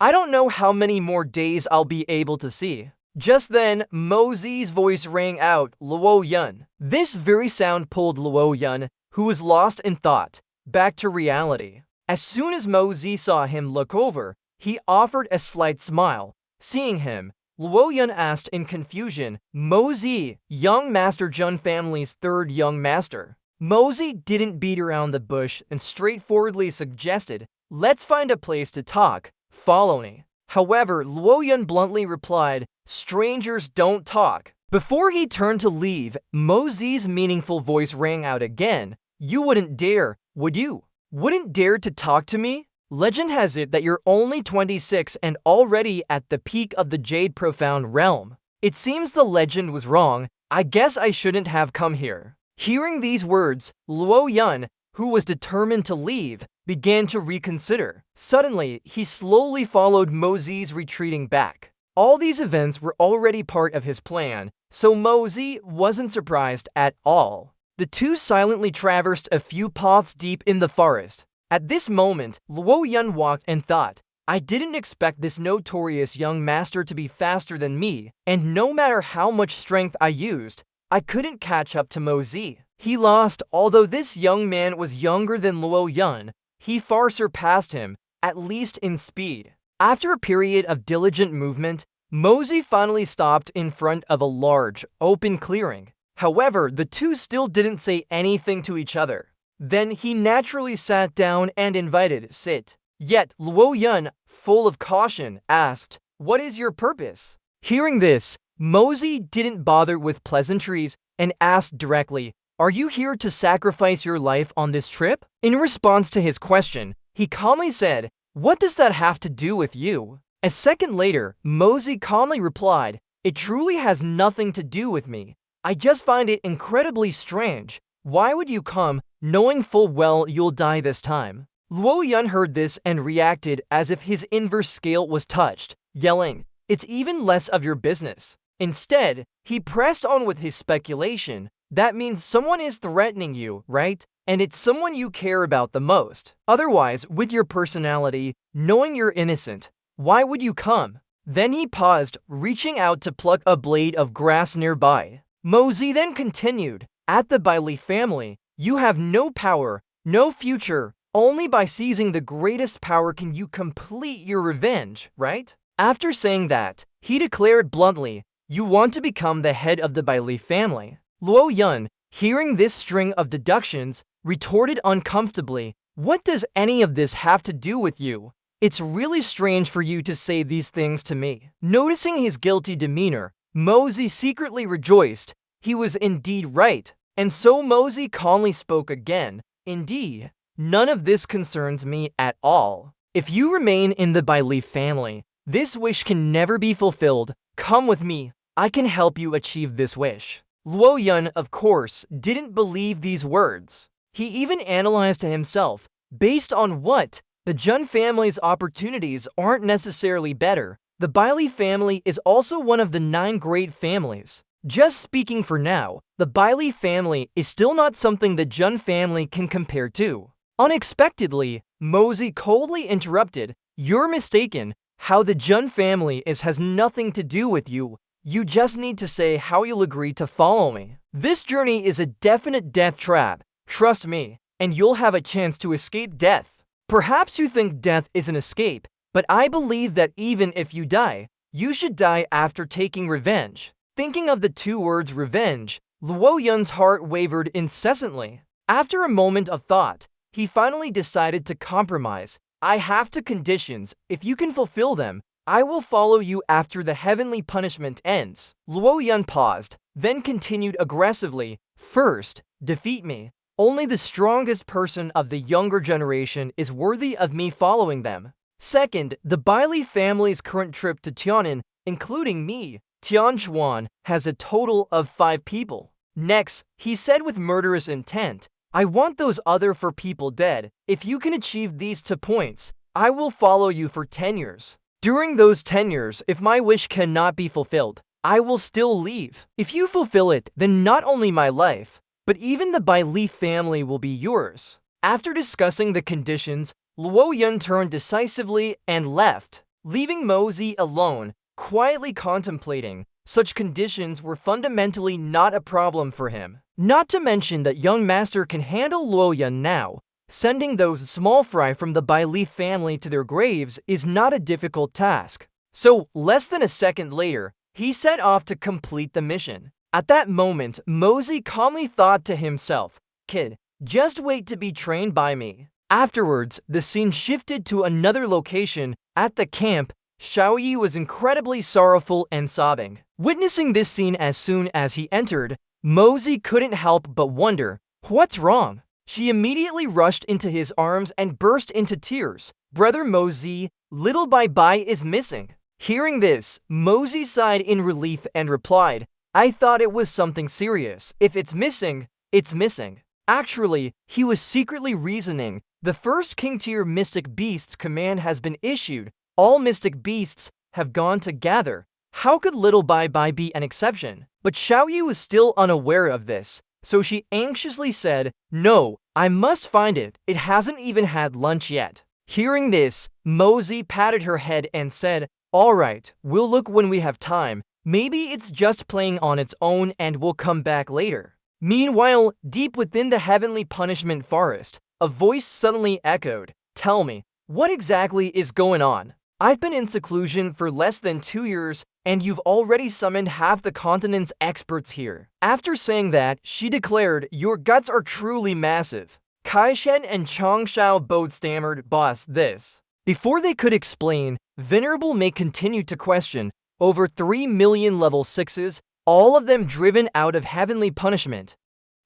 I don't know how many more days I'll be able to see." Just then, Mosey's voice rang out, "Luo Yun." This very sound pulled Luo Yun, who was lost in thought, back to reality. As soon as Mosey saw him look over, he offered a slight smile. Seeing him, Luo Yun asked in confusion, "Mosey, young Master Jun family's third young master." Mosey didn't beat around the bush and straightforwardly suggested, "Let's find a place to talk. Follow me." However, Luo Yun bluntly replied, "Strangers don't talk." Before he turned to leave, Mosey's meaningful voice rang out again, "You wouldn't dare, would you? Wouldn't dare to talk to me? Legend has it that you're only 26 and already at the peak of the Jade Profound realm. It seems the legend was wrong. I guess I shouldn't have come here." Hearing these words, Luo Yun, who was determined to leave, began to reconsider. Suddenly, he slowly followed Mosey's retreating back. All these events were already part of his plan, So Mosey wasn't surprised at all. The two silently traversed a few paths deep in the forest. At this moment, Luo Yun walked and thought, I didn't expect this notorious young master to be faster than me, and no matter how much strength I used, I couldn't catch up to Mosey. He lost. Although this young man was younger than Luo Yun, he far surpassed him, at least in speed. After a period of diligent movement, Mosey finally stopped in front of a large, open clearing. However, the two still didn't say anything to each other. Then he naturally sat down and invited, sit. Yet Luo Yun, full of caution, asked, What is your purpose? Hearing this, Mosey didn't bother with pleasantries and asked directly, Are you here to sacrifice your life on this trip? In response to his question, he calmly said, What does that have to do with you? A second later, Mosey calmly replied, It truly has nothing to do with me. I just find it incredibly strange. Why would you come, knowing full well you'll die this time? Luo Yun heard this and reacted as if his inverse scale was touched, yelling, It's even less of your business. Instead, he pressed on with his speculation. That means someone is threatening you, right? And it's someone you care about the most. Otherwise, with your personality, knowing you're innocent, why would you come? Then he paused, reaching out to pluck a blade of grass nearby. Mosey then continued, At the Bailey family, you have no power, no future. Only by seizing the greatest power can you complete your revenge, right? After saying that, he declared bluntly, You want to become the head of the Bailey family. Luo Yun, hearing this string of deductions, retorted uncomfortably, What does any of this have to do with you? It's really strange for you to say these things to me. Noticing his guilty demeanor, Mosey secretly rejoiced. He was indeed right. And so Mosey calmly spoke again, Indeed, none of this concerns me at all. If you remain in the Bailey family, this wish can never be fulfilled. Come with me. I can help you achieve this wish. Luo Yun, of course, didn't believe these words. He even analyzed to himself, based on what? The Jun family's opportunities aren't necessarily better. The Bailey family is also one of the 9 great families. Just speaking for now, the Bailey family is still not something the Jun family can compare to. Unexpectedly, Mosey coldly interrupted, You're mistaken. How the Jun family is has nothing to do with you. You just need to say how you'll agree to follow me. This journey is a definite death trap. Trust me, and you'll have a chance to escape death. Perhaps you think death is an escape, but I believe that even if you die, you should die after taking revenge. Thinking of the 2 words revenge, Luo Yun's heart wavered incessantly. After a moment of thought, he finally decided to compromise. I have 2 conditions. If you can fulfill them, I will follow you after the heavenly punishment ends. Luo Yun paused, then continued aggressively. First, defeat me. Only the strongest person of the younger generation is worthy of me following them. Second, the Bailey family's current trip to Tianan, including me, Tianchuan, has a total of 5 people. Next, he said with murderous intent, I want those other 4 people dead. If you can achieve these 2 points, I will follow you for 10 years. During those 10 years, if my wish cannot be fulfilled, I will still leave. If you fulfill it, then not only my life, but even the Bailey family will be yours. After discussing the conditions, Luo Yun turned decisively and left, leaving Mosey alone, quietly contemplating. Such conditions were fundamentally not a problem for him. Not to mention that young master can handle Luo Yun now. Sending those small fry from the Bailey family to their graves is not a difficult task. So, less than a second later, he set off to complete the mission. At that moment, Mosey calmly thought to himself, Kid, just wait to be trained by me. Afterwards, the scene shifted to another location. At the camp, Xiaoyi was incredibly sorrowful and sobbing. Witnessing this scene as soon as he entered, Mosey couldn't help but wonder, what's wrong? She immediately rushed into his arms and burst into tears. Brother Mosey, little Bai is missing. Hearing this, Mosey sighed in relief and replied, I thought it was something serious. If it's missing, it's missing. Actually, he was secretly reasoning. The first King Tier Mystic Beasts command has been issued. All Mystic Beasts have gone to gather. How could little Bai Bai be an exception? But Xiao Yu was still unaware of this, so she anxiously said, "No, I must find it. It hasn't even had lunch yet." Hearing this, Mosey patted her head and said, "All right, we'll look when we have time. Maybe it's just playing on its own and we'll come back later." Meanwhile, deep within the heavenly punishment forest, a voice suddenly echoed, "Tell me, what exactly is going on? I've been in seclusion for less than 2 years, and you've already summoned half the continent's experts here." After saying that, she declared, "Your guts are truly massive." Kai Shen and Chang Shao both stammered, "Boss, this." Before they could explain, Venerable May continued to question, "Over 3 million level 6s, all of them driven out of heavenly punishment.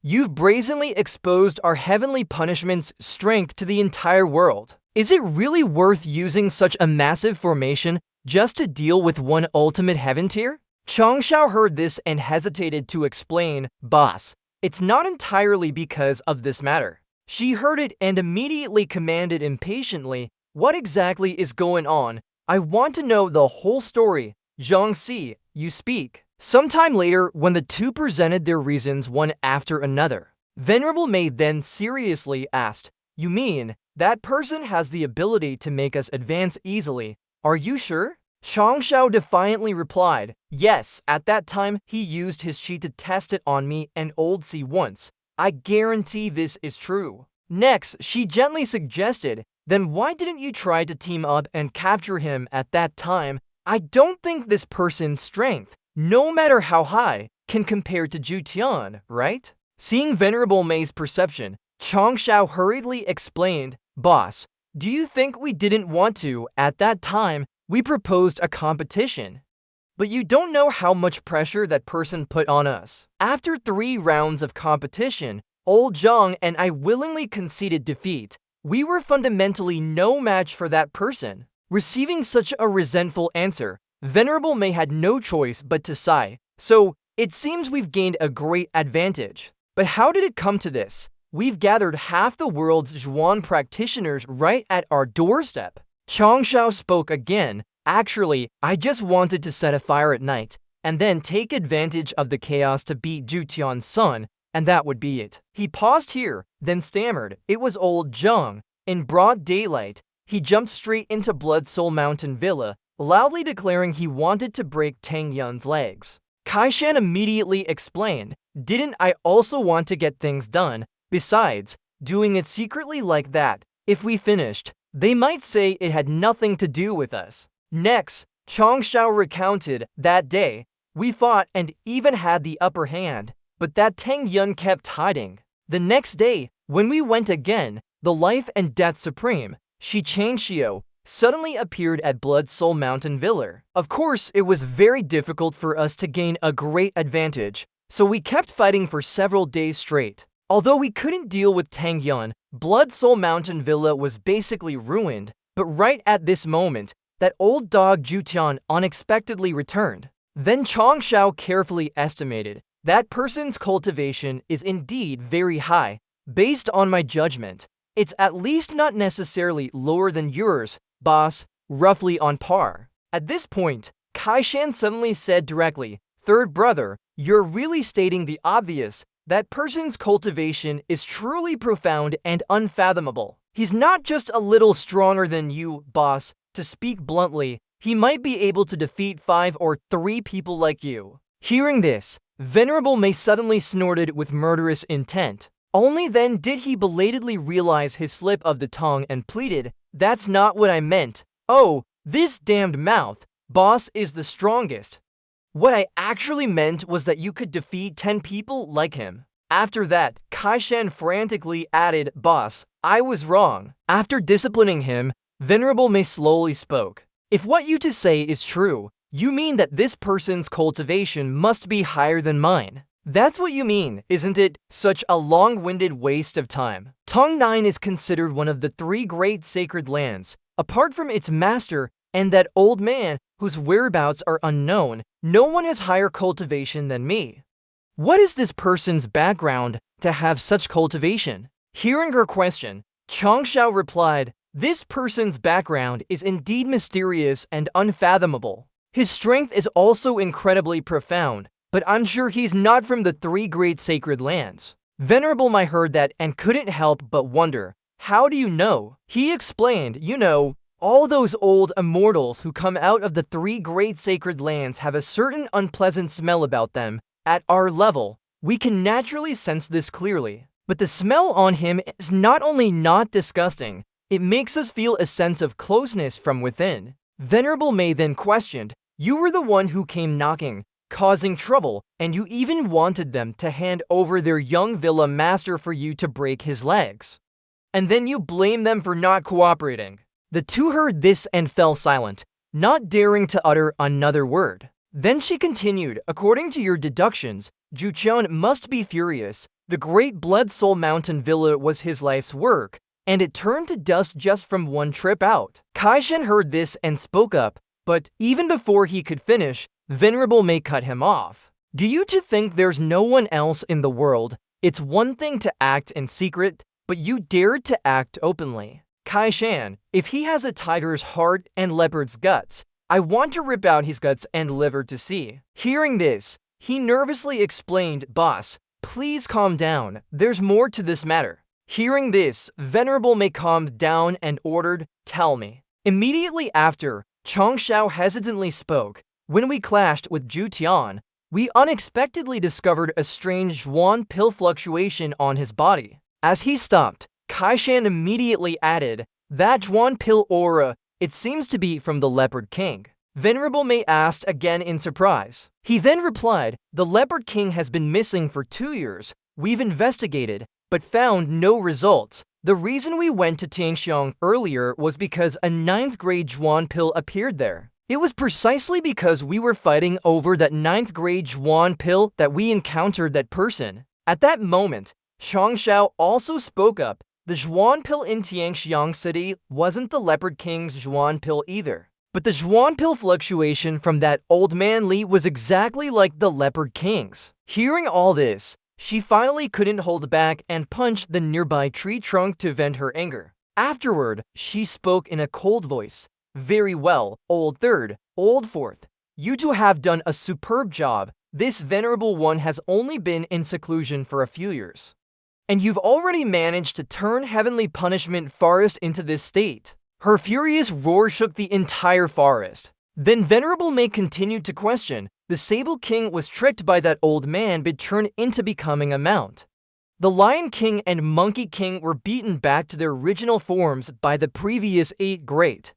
You've brazenly exposed our heavenly punishment's strength to the entire world. Is it really worth using such a massive formation just to deal with one ultimate heaven tier?" Chang Shao heard this and hesitated to explain, "Boss, it's not entirely because of this matter." She heard it and immediately commanded impatiently, "What exactly is going on? I want to know the whole story. Zhang Si, you speak." Sometime later, when the two presented their reasons one after another, Venerable May then seriously asked, "You mean that person has the ability to make us advance easily? Are you sure?" Chang Shao defiantly replied, "Yes, at that time he used his chi to test it on me and old C once. I guarantee this is true." Next, she gently suggested, "Then why didn't you try to team up and capture him at that time? I don't think this person's strength, no matter how high, can compare to Zhu Tian, right?" Seeing Venerable May's perception, Chang Shao hurriedly explained, "Boss, do you think we didn't want to? At that time, we proposed a competition. But you don't know how much pressure that person put on us. After 3 rounds of competition, old Zhang and I willingly conceded defeat. We were fundamentally no match for that person." Receiving such a resentful answer, Venerable May had no choice but to sigh. "So, it seems we've gained a great advantage. But how did it come to this? We've gathered half the world's Zhuan practitioners right at our doorstep." Chang Shao spoke again, "Actually, I just wanted to set a fire at night, and then take advantage of the chaos to beat Zhu Tian's son, and that would be it." He paused here, then stammered, "It was old Zhang." In broad daylight, he jumped straight into Blood Soul Mountain Villa, loudly declaring he wanted to break Tang Yun's legs. Kai Shan immediately explained, "Didn't I also want to get things done? Besides, doing it secretly like that, if we finished, they might say it had nothing to do with us." Next, Chang Shao recounted, "That day, we fought and even had the upper hand, but that Tang Yun kept hiding. The next day, when we went again, the Life and Death Supreme, Shi Changxiu, suddenly appeared at Blood Soul Mountain Villa. Of course, it was very difficult for us to gain a great advantage, so we kept fighting for several days straight. Although we couldn't deal with Tang Yun, Blood Soul Mountain Villa was basically ruined, but right at this moment, that old dog Zhu Tian unexpectedly returned." Then Chang Shao carefully estimated, "That person's cultivation is indeed very high. Based on my judgment, it's at least not necessarily lower than yours, boss, roughly on par." At this point, Kai Shan suddenly said directly, "Third brother, you're really stating the obvious. That person's cultivation is truly profound and unfathomable. He's not just a little stronger than you, boss. To speak bluntly, he might be able to defeat 5 or 3 people like you." Hearing this, Venerable May suddenly snorted with murderous intent. Only then did he belatedly realize his slip of the tongue and pleaded, "That's not what I meant. Oh, this damned mouth. Boss is the strongest. What I actually meant was that you could defeat 10 people like him." After that, Kai Shan frantically added, "Boss, I was wrong." After disciplining him, Venerable May slowly spoke, "If what you to say is true, you mean that this person's cultivation must be higher than mine. That's what you mean, isn't it? Such a long-winded waste of time. Tong 9 is considered one of the 3 great sacred lands. Apart from its master and that old man whose whereabouts are unknown, no one has higher cultivation than me. What is this person's background to have such cultivation?" Hearing her question, Chang Shao replied, "This person's background is indeed mysterious and unfathomable. His strength is also incredibly profound, but I'm sure he's not from the three great sacred lands. Venerable Mai heard that and couldn't help but wonder, how do you know? He explained, all those old immortals who come out of the three great sacred lands have a certain unpleasant smell about them. At our level, we can naturally sense this clearly. But the smell on him is not only not disgusting, it makes us feel a sense of closeness from within. Venerable Mai then questioned, you were the one who came knocking, causing trouble, and you even wanted them to hand over their young villa master for you to break his legs. And then you blame them for not cooperating. The two heard this and fell silent, not daring to utter another word. Then she continued, according to your deductions, Jucheon must be furious. The great Blood Soul Mountain Villa was his life's work, and it turned to dust just from one trip out. Kaishan heard this and spoke up, but even before he could finish, Venerable Mai cut him off. Do you two think there's no one else in the world? It's one thing to act in secret, but you dared to act openly. Kaishan, if he has a tiger's heart and leopard's guts, I want to rip out his guts and liver to see. Hearing this, he nervously explained, boss, please calm down, there's more to this matter. Hearing this, Venerable Mai calmed down and ordered, tell me. Immediately after, Chongshao hesitantly spoke, when we clashed with Jutian, we unexpectedly discovered a strange Zhuan pill fluctuation on his body. As he stopped, Kaishan immediately added, that Zhuan pill aura, it seems to be from the Leopard King. Venerable Mai asked again in surprise. He then replied, the Leopard King has been missing for 2 years. We've investigated, but found no results. The reason we went to Tianxiang earlier was because a 9th grade Zhuan pill appeared there. It was precisely because we were fighting over that 9th grade Zhuan pill that we encountered that person. At that moment, Chongshao also spoke up. The Zhuan pill in Tianxiang City wasn't the Leopard King's Zhuan pill either. But the Zhuan pill fluctuation from that old man Li was exactly like the Leopard King's. Hearing all this, she finally couldn't hold back and punched the nearby tree trunk to vent her anger. Afterward, she spoke in a cold voice. Very well, old third, old fourth. You two have done a superb job. This venerable one has only been in seclusion for a few years. And you've already managed to turn Heavenly Punishment Forest into this state. Her furious roar shook the entire forest. Then Venerable Mai continued to question. The Sable King was tricked by that old man but turned into becoming a mount. The Lion King and Monkey King were beaten back to their original forms by the previous 8 great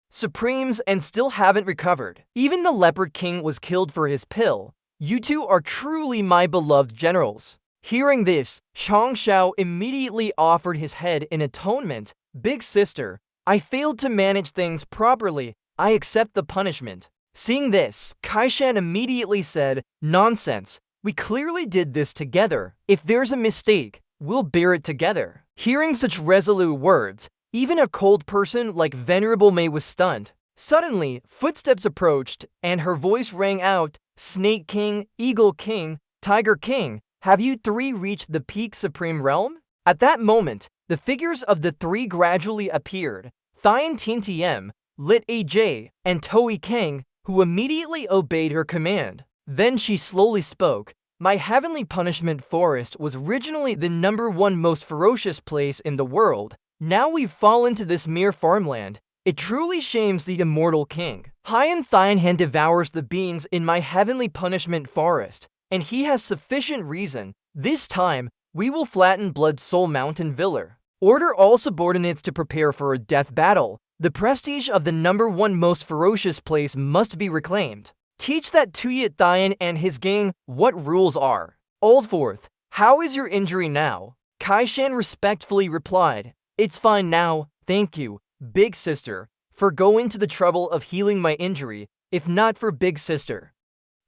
Supremes and still haven't recovered. Even the Leopard King was killed for his pill. You two are truly my beloved generals. Hearing this, Chongshao immediately offered his head in atonement. Big sister, I failed to manage things properly. I accept the punishment. Seeing this, Kaishan immediately said, nonsense. We clearly did this together. If there's a mistake, we'll bear it together. Hearing such resolute words, even a cold person like Venerable Mai was stunned. Suddenly, footsteps approached, and her voice rang out, Snake King, Eagle King, Tiger King, have you 3 reached the peak supreme realm? At that moment, the figures of the 3 gradually appeared, Thian Tintiem, Lit AJ, and Toi Kang, who immediately obeyed her command. Then she slowly spoke, my Heavenly Punishment Forest was originally the #1 most ferocious place in the world. Now we've fallen to this mere farmland. It truly shames the immortal king. Haiyan Thianhan devours the beings in my Heavenly Punishment Forest, and he has sufficient reason. This time, we will flatten Blood Soul Mountain Villa. Order all subordinates to prepare for a death battle. The prestige of the #1 most ferocious place must be reclaimed. Teach that Tuyet Thian and his gang what rules are. Old Fourth, how is your injury now? Kaishan respectfully replied, it's fine now, thank you, Big Sister, for going to the trouble of healing my injury, if not for Big Sister.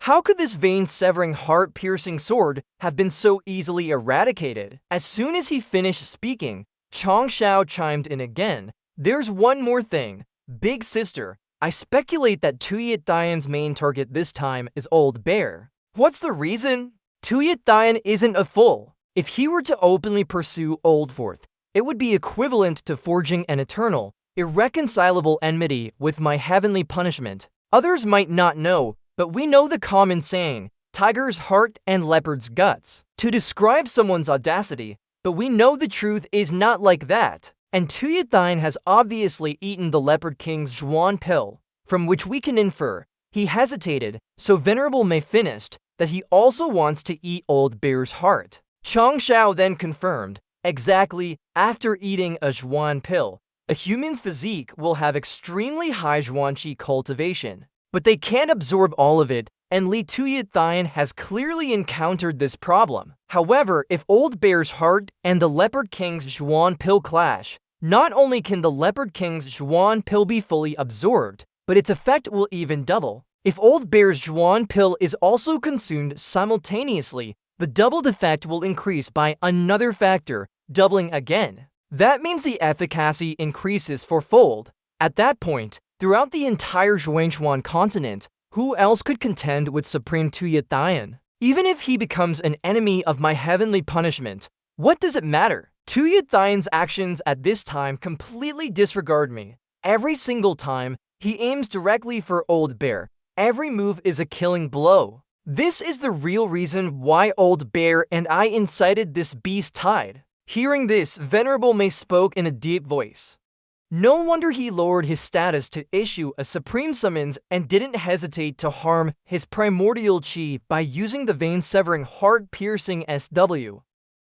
How could this vein-severing, heart-piercing sword have been so easily eradicated? As soon as he finished speaking, Chongshao chimed in again. There's one more thing. Big Sister, I speculate that Tuyet Thian's main target this time is Old Bear. What's the reason? Tuyet Thian isn't a fool. If he were to openly pursue Old Fourth, it would be equivalent to forging an eternal, irreconcilable enmity with my Heavenly Punishment. Others might not know, but we know the common saying, tiger's heart and leopard's guts, to describe someone's audacity, but we know the truth is not like that. And Tuyathain has obviously eaten the Leopard King's Zhuan pill, from which we can infer he hesitated, so Venerable Mei finished that he also wants to eat Old Bear's heart. Chang Shao then confirmed, exactly, after eating a Zhuan pill, a human's physique will have extremely high Zhuanqi cultivation, but they can't absorb all of it, and Li Tuyathain has clearly encountered this problem. However, if Old Bear's heart and the Leopard King's Zhuan pill clash, not only can the Leopard King's Zhuan pill be fully absorbed, but its effect will even double. If Old Bear's Zhuan pill is also consumed simultaneously, the doubled effect will increase by another factor, doubling again. That means the efficacy increases fourfold. At that point, throughout the entire Zhuangchuan continent, who else could contend with Supreme Tuyathain? Even if he becomes an enemy of my heavenly punishment, what does it matter? Tuyathain's actions at this time completely disregard me. Every single time, he aims directly for Old Bear. Every move is a killing blow. This is the real reason why Old Bear and I incited this beast tide. Hearing this, Venerable Mei spoke in a deep voice. No wonder he lowered his status to issue a supreme summons and didn't hesitate to harm his primordial chi by using the vein-severing heart-piercing SW.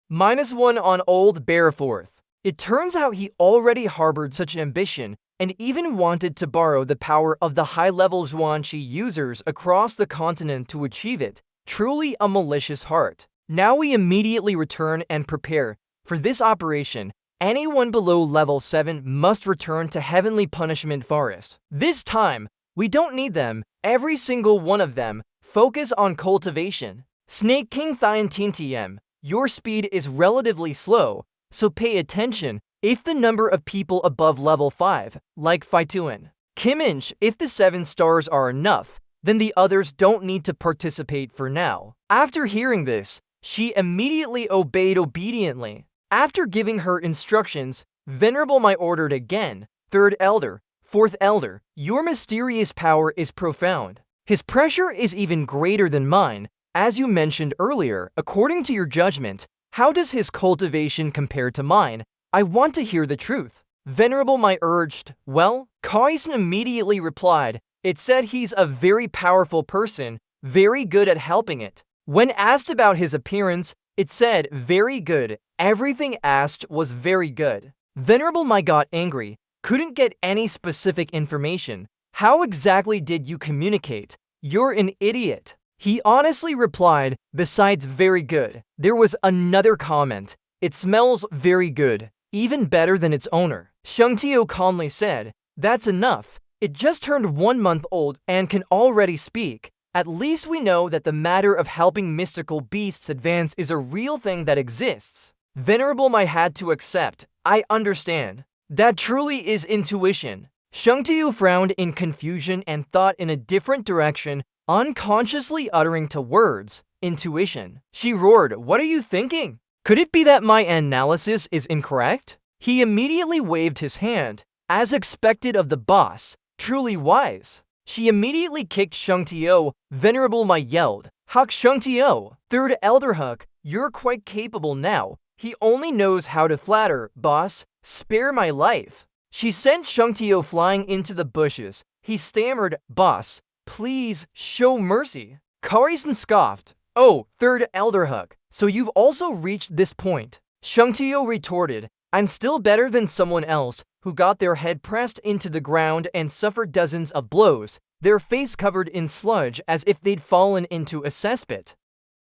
-1 on Old Bear fourth. It turns out he already harbored such ambition and even wanted to borrow the power of the high-level Zhuanqi users across the continent to achieve it. Truly a malicious heart. Now we immediately return and prepare. For this operation, anyone below level 7 must return to Heavenly Punishment Forest. This time, we don't need them, every single one of them. Focus on cultivation. Snake King Thiantine TM, your speed is relatively slow, so pay attention if the number of people above level 5, like Faituan. Kiminch, if the 7 stars are enough, then the others don't need to participate for now. After hearing this, she immediately obeyed obediently. After giving her instructions, Venerable Mei ordered again, 3rd Elder, 4th Elder, your mysterious power is profound. His pressure is even greater than mine. As you mentioned earlier, according to your judgment, how does his cultivation compare to mine? I want to hear the truth. Venerable Mei urged. Well, Kaizen immediately replied, it said he's a very powerful person, very good at helping it. When asked about his appearance, it said very good. Everything asked was very good. Venerable Mei got angry, couldn't get any specific information. How exactly did you communicate? You're an idiot. He honestly replied, besides very good, there was another comment. It smells very good, even better than its owner. Shengtio calmly said, that's enough. It just turned 1 month old and can already speak. At least we know that the matter of helping mystical beasts advance is a real thing that exists. Venerable Mei had to accept. I understand. That truly is intuition. Shengtio frowned in confusion and thought in a different direction, unconsciously uttering to words, intuition. She roared, what are you thinking? Could it be that my analysis is incorrect? He immediately waved his hand, as expected of the boss, truly wise. She immediately kicked Shengtio. Venerable Mei yelled, Huck Shengtio, 3rd Elder Huck, you're quite capable now. He only knows how to flatter, boss. Spare my life. She sent Shengtio flying into the bushes. He stammered, boss, please show mercy. Kaizen scoffed. Oh, 3rd Elder Huck, so you've also reached this point. Shengtio retorted, I'm still better than someone else who got their head pressed into the ground and suffered dozens of blows, their face covered in sludge as if they'd fallen into a cesspit.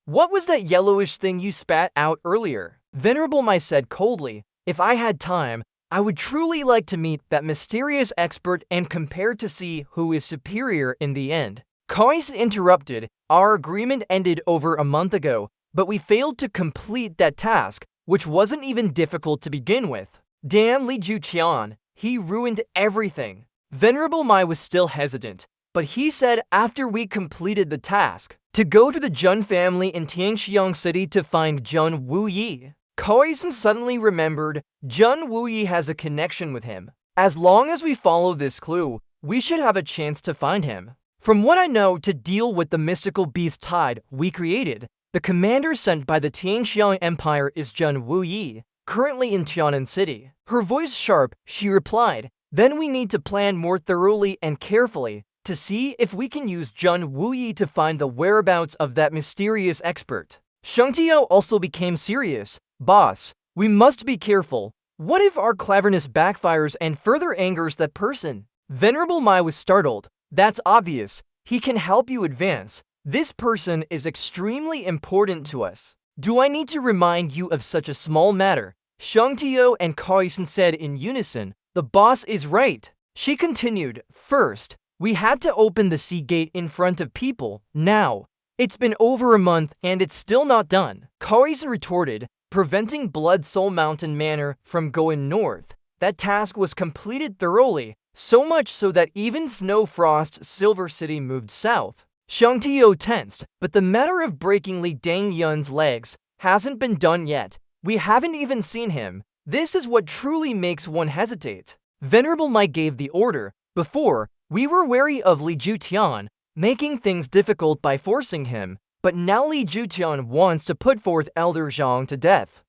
What was that yellowish thing you spat out earlier? Venerable Mei said coldly, if I had time, I would truly like to meet that mysterious expert and compare to see who is superior in the end. Kaizen interrupted, our agreement ended over a month ago, but we failed to complete that task, which wasn't even difficult to begin with. Damn Li Juqian, he ruined everything. Venerable Mei was still hesitant, but he said after we completed the task, to go to the Jun family in Tianxiang City to find Jun Wuyi. Kaizen suddenly remembered Jun Wuyi has a connection with him. As long as we follow this clue, we should have a chance to find him. From what I know, to deal with the mystical beast tide we created, the commander sent by the Tianxiang Empire is Zhen Wuyi, currently in Tianan City. Her voice sharp, she replied, then we need to plan more thoroughly and carefully to see if we can use Zhen Wuyi to find the whereabouts of that mysterious expert. Shang Tiao also became serious. Boss, we must be careful. What if our cleverness backfires and further angers that person? Venerable Mai was startled. That's obvious. He can help you advance. This person is extremely important to us. Do I need to remind you of such a small matter? Shang Tiao and Kaisen said in unison. The boss is right. She continued, first, we had to open the sea gate in front of people. Now, it's been over a month and it's still not done. Kaisen retorted, preventing Blood Soul Mountain Manor from going north. That task was completed thoroughly, so much so that even Snow Frost's Silver City moved south. Shang Tiao tensed, but the matter of breaking Li Dangyun's legs hasn't been done yet. We haven't even seen him. This is what truly makes one hesitate. Venerable Mai gave the order. Before, we were wary of Li Jutian, making things difficult by forcing him, but now Li Jutian wants to put forth Elder Zhang to death.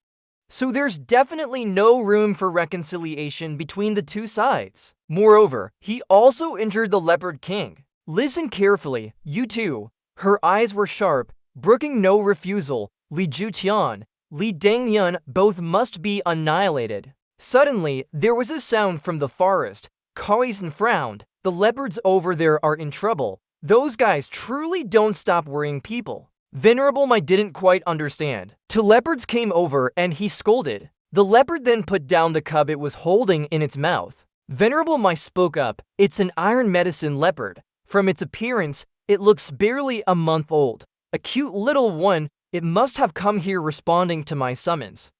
So there's definitely no room for reconciliation between the two sides. Moreover, he also injured the Leopard King. Listen carefully, you two. Her eyes were sharp, brooking no refusal. Li Jutian, Li Dangyun both must be annihilated. Suddenly, there was a sound from the forest. Kaisen frowned. The leopards over there are in trouble. Those guys truly don't stop worrying people. Venerable Mai didn't quite understand. Two leopards came over and he scolded. The leopard then put down the cub it was holding in its mouth. Venerable Mai spoke up. It's an iron medicine leopard. From its appearance, it looks barely a month old. A cute little one. It must have come here responding to my summons.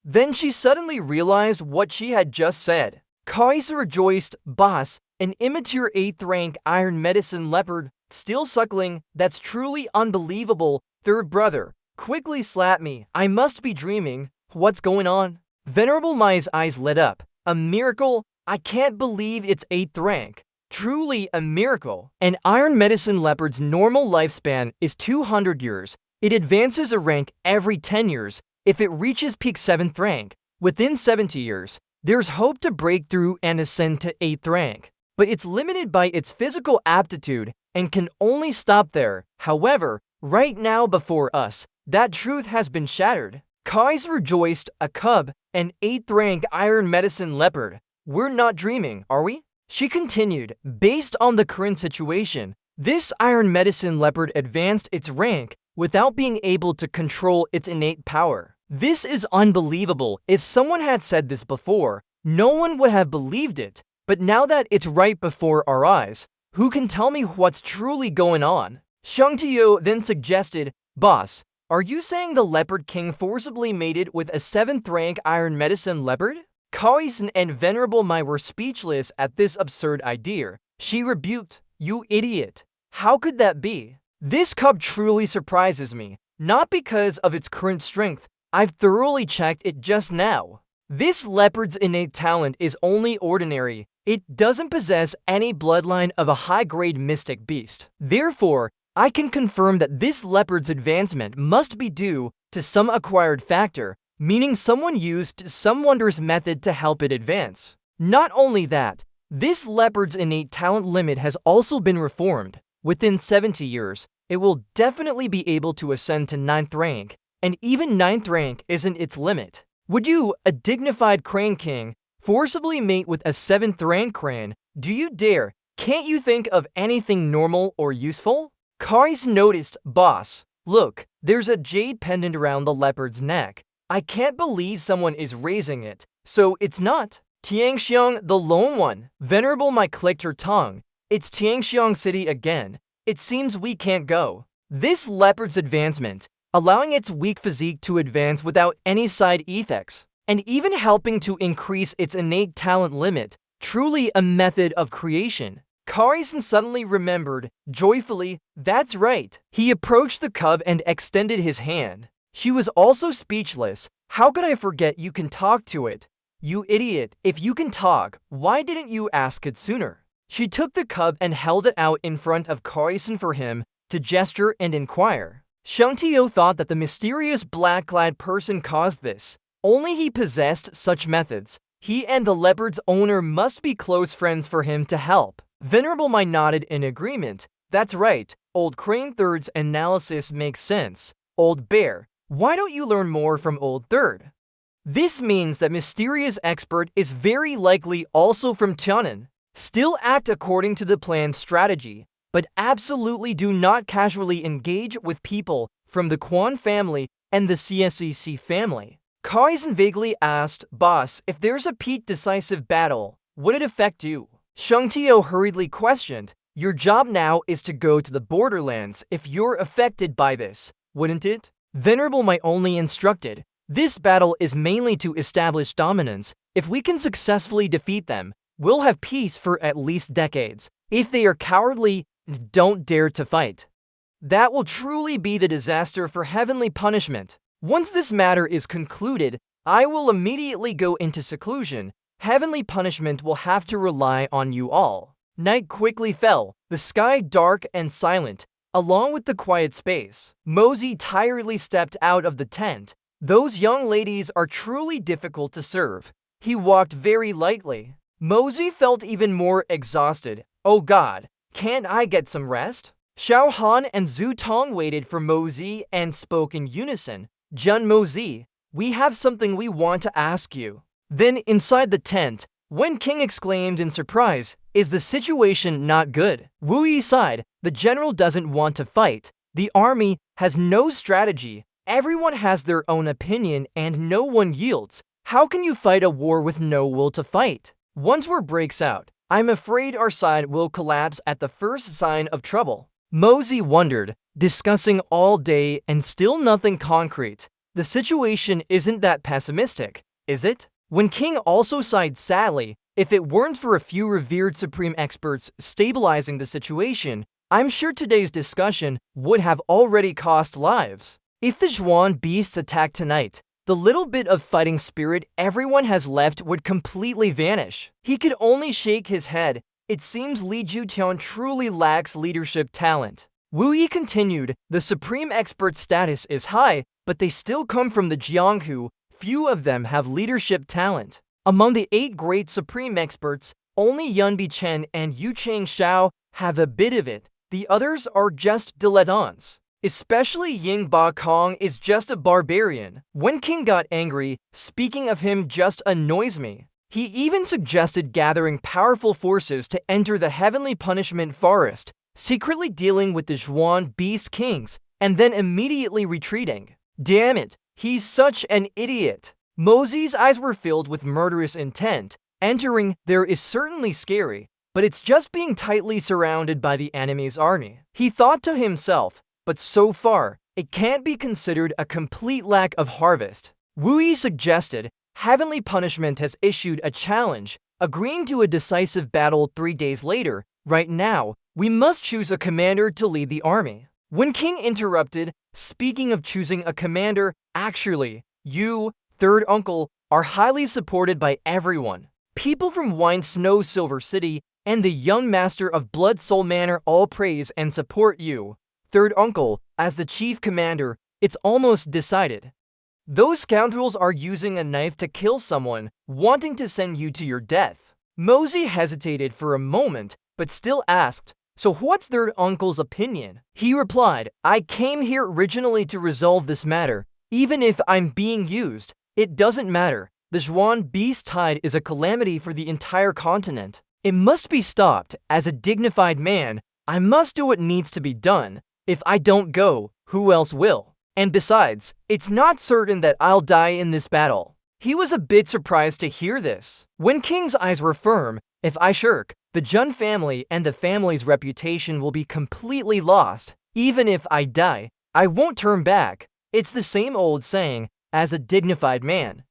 Then she suddenly realized what she had just said. Kaisa rejoiced, boss, an immature 8th rank iron medicine leopard, still suckling, that's truly unbelievable. Third brother, quickly slap me, I must be dreaming, what's going on? Venerable Mai's eyes lit up. A miracle? I can't believe it's 8th rank. Truly a miracle. An iron medicine leopard's normal lifespan is 200 years. It advances a rank every 10 years. If it reaches peak 7th rank, within 70 years, there's hope to break through and ascend to 8th rank. But it's limited by its physical aptitude and can only stop there. However, right now before us, that truth has been shattered. Kais rejoiced, a cub, an 8th rank iron medicine leopard. We're not dreaming, are we? She continued, based on the current situation, this iron medicine leopard advanced its rank without being able to control its innate power. This is unbelievable. If someone had said this before, no one would have believed it. But now that it's right before our eyes, who can tell me what's truly going on? Shang Tiao then suggested, boss, are you saying the Leopard King forcibly mated with a 7th rank iron medicine leopard? Kaisen and Venerable Mai were speechless at this absurd idea. She rebuked, you idiot. How could that be? This cub truly surprises me, not because of its current strength. I've thoroughly checked it just now. This leopard's innate talent is only ordinary. It doesn't possess any bloodline of a high-grade mystic beast. Therefore, I can confirm that this leopard's advancement must be due to some acquired factor, meaning someone used some wondrous method to help it advance. Not only that, this leopard's innate talent limit has also been reformed. Within 70 years, it will definitely be able to ascend to 9th rank, and even 9th rank isn't its limit. Would you, a dignified crane king, forcibly mate with a 7th rank crane? Do you dare? Can't you think of anything normal or useful? Kais noticed, boss, look, there's a jade pendant around the leopard's neck. I can't believe someone is raising it, so it's not Tianxiang the lone one. Venerable Mai clicked her tongue. It's Tianxiang City again. It seems we can't go. This leopard's advancement, allowing its weak physique to advance without any side effects, and even helping to increase its innate talent limit, truly a method of creation. Kaisen suddenly remembered, joyfully, that's right. He approached the cub and extended his hand. She was also speechless. How could I forget you can talk to it? You idiot, if you can talk, why didn't you ask it sooner? She took the cup and held it out in front of Kaizen for him to gesture and inquire. Shungtio thought that the mysterious black-clad person caused this. Only he possessed such methods. He and the leopard's owner must be close friends for him to help. Venerable Mai nodded in agreement. That's right, Old Crane Third's analysis makes sense. Old Bear, why don't you learn more from Old Third? This means that mysterious expert is very likely also from Tianan. Still act according to the planned strategy, but absolutely do not casually engage with people from the Quan family and the CSEC family. Kaizen vaguely asked, Boss, if there's a Pete decisive battle, would it affect you? Shungtio hurriedly questioned, Your job now is to go to the borderlands if you're affected by this, wouldn't it? Venerable Mai only instructed, This battle is mainly to establish dominance. If we can successfully defeat them, we'll have peace for at least decades. If they are cowardly, don't dare to fight. That will truly be the disaster for heavenly punishment. Once this matter is concluded, I will immediately go into seclusion. Heavenly punishment will have to rely on you all. Night quickly fell, the sky dark and silent, along with the quiet space. Mosey tiredly stepped out of the tent. Those young ladies are truly difficult to serve. He walked very lightly. Mosey felt even more exhausted. Oh God, can't I get some rest? Xiao Han and Zhu Tong waited for Mosey and spoke in unison. Jun Mosey, we have something we want to ask you. Then inside the tent, Wen King exclaimed in surprise, Is the situation not good? Wu Yi sighed, the general doesn't want to fight. The army has no strategy. Everyone has their own opinion and no one yields. How can you fight a war with no will to fight? Once war breaks out, I'm afraid our side will collapse at the first sign of trouble. Mosey wondered, discussing all day and still nothing concrete. The situation isn't that pessimistic, is it? Wen King also sighed sadly. If it weren't for a few revered supreme experts stabilizing the situation, I'm sure today's discussion would have already cost lives. If the Zhuan beasts attack tonight, the little bit of fighting spirit everyone has left would completely vanish. He could only shake his head. It seems Li Jutian truly lacks leadership talent. Wu Yi continued, the supreme expert status is high, but they still come from the Jianghu. Few of them have leadership talent. Among the 8 great supreme experts, only Yun Bichen and Yu Chang Shao have a bit of it. The others are just dilettantes. Especially Ying Ba Kong is just a barbarian. Wen King got angry. Speaking of him just annoys me. He even suggested gathering powerful forces to enter the heavenly punishment forest, secretly dealing with the Zhuan beast kings, and then immediately retreating. Damn it, he's such an idiot. Mosey's eyes were filled with murderous intent. Entering there is certainly scary, but it's just being tightly surrounded by the enemy's army. He thought to himself, but so far, it can't be considered a complete lack of harvest. Wu Yi suggested, Heavenly Punishment has issued a challenge, agreeing to a decisive battle 3 days later. Right now, we must choose a commander to lead the army. Wen King interrupted, speaking of choosing a commander, actually, you, third uncle, are highly supported by everyone. People from Wine Snow Silver City and the young master of Blood Soul Manor all praise and support you. Third uncle, as the chief commander, it's almost decided. Those scoundrels are using a knife to kill someone, wanting to send you to your death. Mosey hesitated for a moment, but still asked, so what's third uncle's opinion? He replied, I came here originally to resolve this matter. Even if I'm being used, it doesn't matter. The Zhuan beast tide is a calamity for the entire continent. It must be stopped. As a dignified man, I must do what needs to be done. If I don't go, who else will? And besides, it's not certain that I'll die in this battle. He was a bit surprised to hear this. Wen King's eyes were firm. If I shirk, the Jun family and the family's reputation will be completely lost. Even if I die, I won't turn back. It's the same old saying, as a dignified man.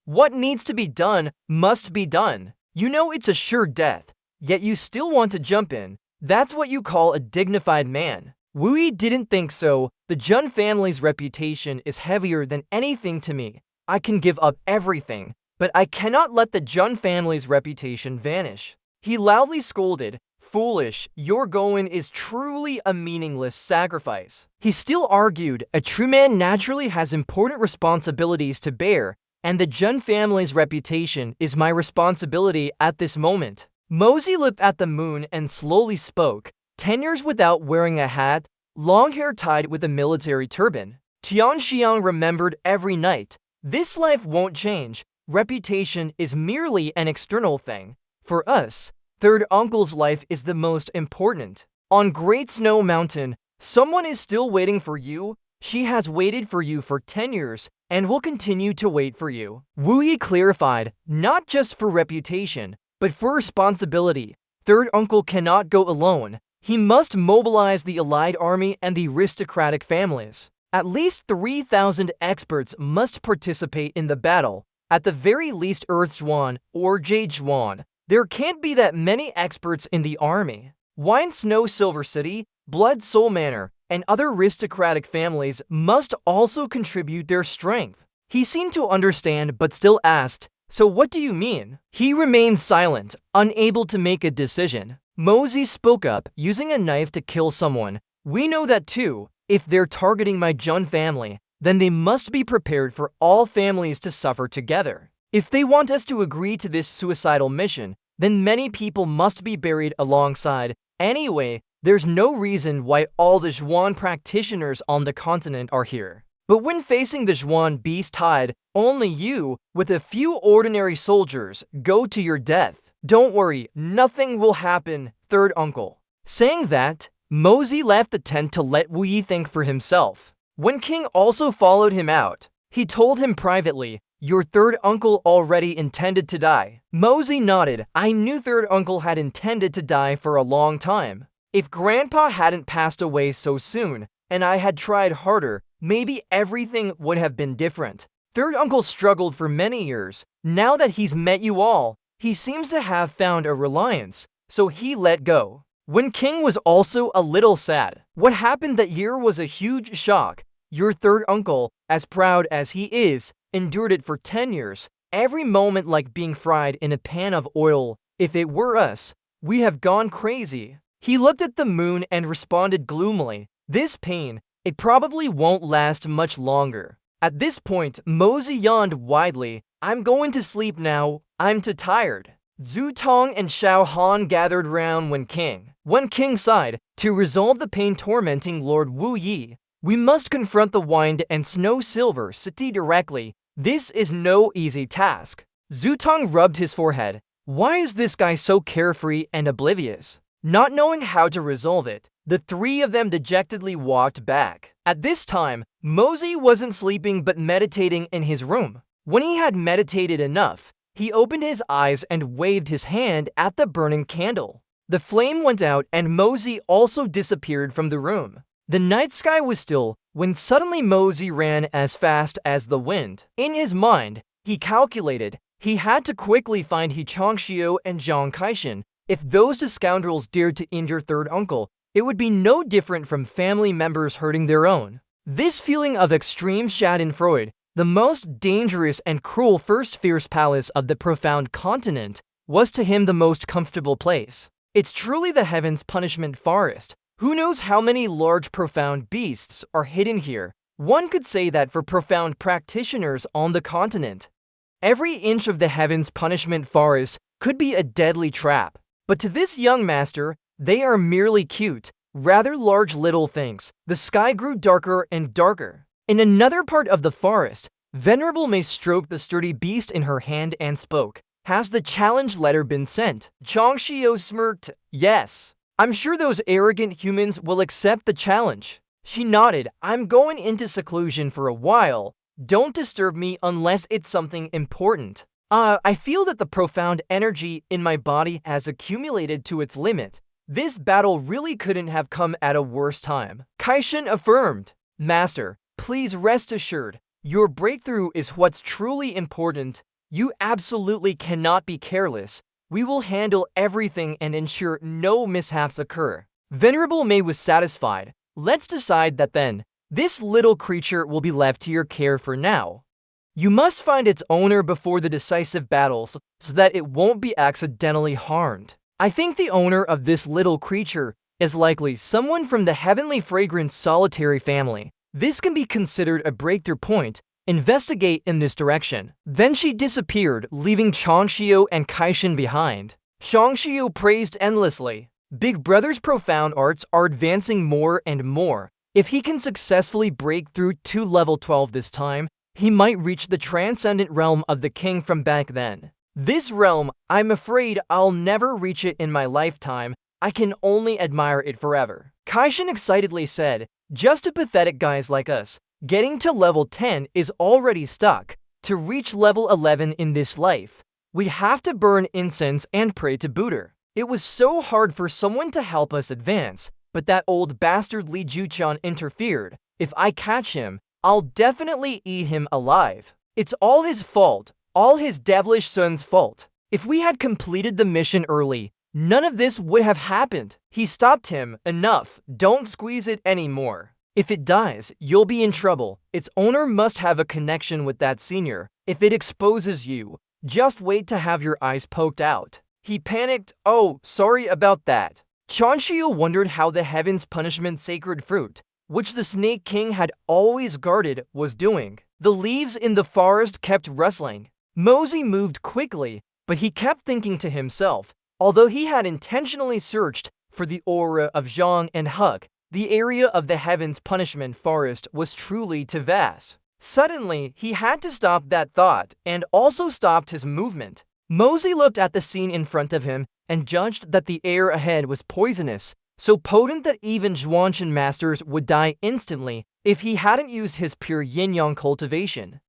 What needs to be done must be done. You know it's a sure death, yet you still want to jump in. That's what you call a dignified man. Wu Yi didn't think so. The Jun family's reputation is heavier than anything to me. I can give up everything, but I cannot let the Jun family's reputation vanish. He loudly scolded, Foolish, your going is truly a meaningless sacrifice. He still argued, a true man naturally has important responsibilities to bear, and the Jun family's reputation is my responsibility at this moment. Mosey looked at the moon and slowly spoke, 10 years without wearing a hat, long hair tied with a military turban. Tianxiang remembered every night. This life won't change. Reputation is merely an external thing. For us, third uncle's life is the most important. On Great Snow Mountain, someone is still waiting for you. She has waited for you for 10 years and will continue to wait for you. Wu Yi clarified, not just for reputation, but for responsibility. Third uncle cannot go alone. He must mobilize the allied army and the aristocratic families. At least 3,000 experts must participate in the battle. At the very least Earth Zhuan or Jade Zhuan. There can't be that many experts in the army. Wine Snow Silver City, Blood Soul Manor, and other aristocratic families must also contribute their strength. He seemed to understand but still asked, so what do you mean? He remained silent, unable to make a decision. Mosey spoke up, using a knife to kill someone. We know that too. If they're targeting my Jun family, then they must be prepared for all families to suffer together. If they want us to agree to this suicidal mission, then many people must be buried alongside. Anyway, there's no reason why all the Zhuan practitioners on the continent are here. But when facing the Zhuan beast tide, only you, with a few ordinary soldiers, go to your death. Don't worry, nothing will happen, third uncle. Saying that, Mosey left the tent to let Wu Yi think for himself. When King also followed him out, he told him privately, your third uncle already intended to die. Mosey nodded. I knew third uncle had intended to die for a long time. If Grandpa hadn't passed away so soon, and I had tried harder, maybe everything would have been different. Third uncle struggled for many years. Now that he's met you all, he seems to have found a reliance, so he let go. When King was also a little sad. What happened that year was a huge shock. Your third uncle, as proud as he is, endured it for 10 years, every moment like being fried in a pan of oil. If it were us, we have gone crazy. He looked at the moon and responded gloomily, this pain, it probably won't last much longer. At this point, Mosey yawned widely. I'm going to sleep now, I'm too tired. Zhu Tong and Xiao Han gathered round when King sighed, to resolve the pain tormenting Lord Wu Yi, we must confront the Wind and Snow Silver City directly. This is no easy task. Zhu Tong rubbed his forehead. Why is this guy so carefree and oblivious? Not knowing how to resolve it, the three of them dejectedly walked back. At this time, Mosey wasn't sleeping but meditating in his room. When he had meditated enough, he opened his eyes and waved his hand at the burning candle. The flame went out and Mosey also disappeared from the room. The night sky was still when suddenly Mosey ran as fast as the wind. In his mind, he calculated he had to quickly find He Changxiu and Zhang Kaishan. If those two scoundrels dared to injure third uncle, it would be no different from family members hurting their own. This feeling of extreme schadenfreude, the most dangerous and cruel first fierce palace of the profound continent, was to him the most comfortable place. It's truly the heaven's punishment forest. Who knows how many large profound beasts are hidden here? One could say that for profound practitioners on the continent. Every inch of the heaven's punishment forest could be a deadly trap. But to this young master, they are merely cute, rather large little things. The sky grew darker and darker. In another part of the forest, Venerable May stroked the sturdy beast in her hand and spoke. Has the challenge letter been sent? Changxiu smirked. Yes. I'm sure those arrogant humans will accept the challenge. She nodded. I'm going into seclusion for a while. Don't disturb me unless it's something important. I feel that the profound energy in my body has accumulated to its limit. This battle really couldn't have come at a worse time. Kaishan affirmed. Master, please rest assured. Your breakthrough is what's truly important. You absolutely cannot be careless. We will handle everything and ensure no mishaps occur. Venerable May was satisfied. Let's decide that then. This little creature will be left to your care for now. You must find its owner before the decisive battles so that it won't be accidentally harmed. I think the owner of this little creature is likely someone from the heavenly fragrance solitary family. This can be considered a breakthrough point. Investigate in this direction. Then she disappeared, leaving Changxiu and Kaishin behind. Changxiu praised endlessly. Big Brother's profound arts are advancing more and more. If he can successfully break through to level 12 this time, he might reach the transcendent realm of the king from back then. This realm, I'm afraid I'll never reach it in my lifetime. I can only admire it forever. Kaishin excitedly said, just to pathetic guys like us, getting to level 10 is already stuck. To reach level 11 in this life, we have to burn incense and pray to Buddha. It was so hard for someone to help us advance, but that old bastard Li Juchan interfered. If I catch him, I'll definitely eat him alive. It's all his fault, all his devilish son's fault. If we had completed the mission early, none of this would have happened. He stopped him. Enough, don't squeeze it anymore. If it dies, you'll be in trouble. Its owner must have a connection with that senior. If it exposes you, just wait to have your eyes poked out. He panicked. Oh, sorry about that. Changxiu wondered how the heaven's punishment sacred fruit, which the Snake King had always guarded, was doing. The leaves in the forest kept rustling. Mosey moved quickly, but he kept thinking to himself, although he had intentionally searched for the aura of Zhang and Huck, the area of the heaven's punishment forest was truly too vast. Suddenly, he had to stop that thought and also stopped his movement. Mosey looked at the scene in front of him and judged that the air ahead was poisonous, so potent that even Zhuanshan masters would die instantly if he hadn't used his pure yin-yang cultivation.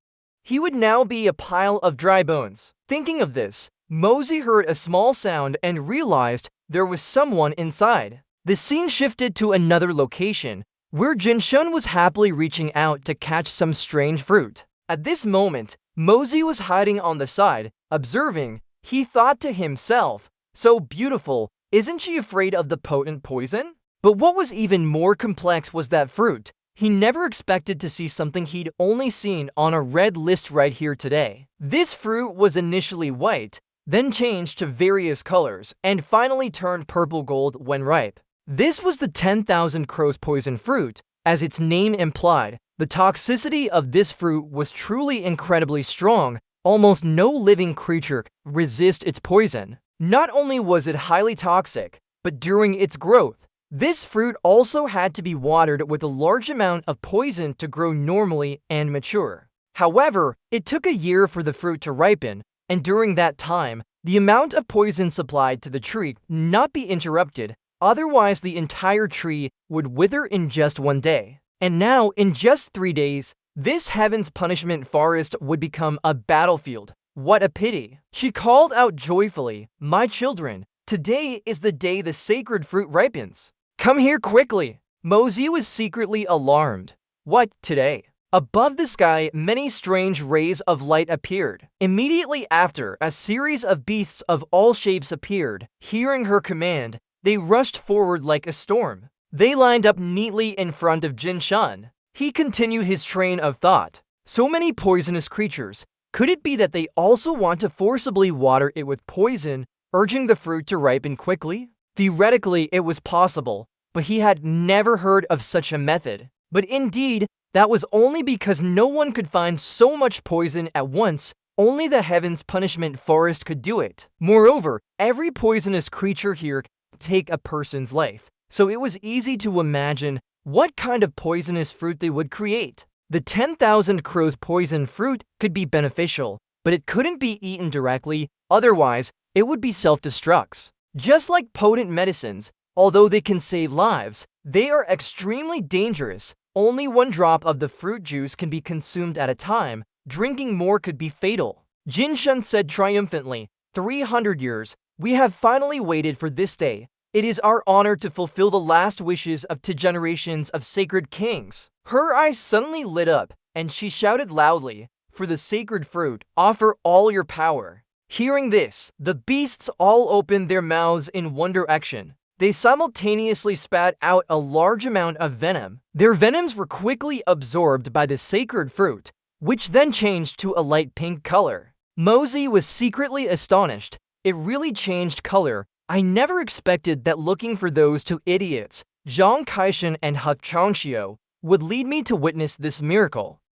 He would now be a pile of dry bones. Thinking of this, Mosey heard a small sound and realized there was someone inside. The scene shifted to another location, where Jinshun was happily reaching out to catch some strange fruit. At this moment, Mosey was hiding on the side, observing. He thought to himself, so beautiful, isn't she afraid of the potent poison? But what was even more complex was that fruit. He never expected to see something he'd only seen on a red list right here today. This fruit was initially white, then changed to various colors, and finally turned purple gold when ripe. This was the 10,000 crows poison fruit. As its name implied, the toxicity of this fruit was truly incredibly strong. Almost no living creature could resist its poison. Not only was it highly toxic, but during its growth, this fruit also had to be watered with a large amount of poison to grow normally and mature. However, it took a year for the fruit to ripen, and during that time, the amount of poison supplied to the tree could not be interrupted. Otherwise, the entire tree would wither in just one day. And now, in just 3 days, this heaven's punishment forest would become a battlefield. What a pity. She called out joyfully, my children, today is the day the sacred fruit ripens. Come here quickly. Mosey was secretly alarmed. What, today? Above the sky, many strange rays of light appeared. Immediately after, a series of beasts of all shapes appeared. Hearing her command, they rushed forward like a storm. They lined up neatly in front of Jinshan. He continued his train of thought. So many poisonous creatures. Could it be that they also want to forcibly water it with poison, urging the fruit to ripen quickly? Theoretically, it was possible, but he had never heard of such a method. But indeed, that was only because no one could find so much poison at once. Only the heaven's punishment forest could do it. Moreover, every poisonous creature here take a person's life, so it was easy to imagine what kind of poisonous fruit they would create. The 10,000 crows poison fruit could be beneficial, but it couldn't be eaten directly, otherwise it would be self-destructs. Just like potent medicines, although they can save lives, they are extremely dangerous. Only one drop of the fruit juice can be consumed at a time. Drinking more could be fatal. Jinshan said triumphantly, 300 years, we have finally waited for this day. It is our honor to fulfill the last wishes of 2 generations of sacred kings. Her eyes suddenly lit up, and she shouted loudly, for the sacred fruit, offer all your power. Hearing this, the beasts all opened their mouths in one direction. They simultaneously spat out a large amount of venom. Their venoms were quickly absorbed by the sacred fruit, which then changed to a light pink color. Mosey was secretly astonished. It really changed color. I never expected that looking for those two idiots, Zhang Kaishan and He Changxiu, would lead me to witness this miracle.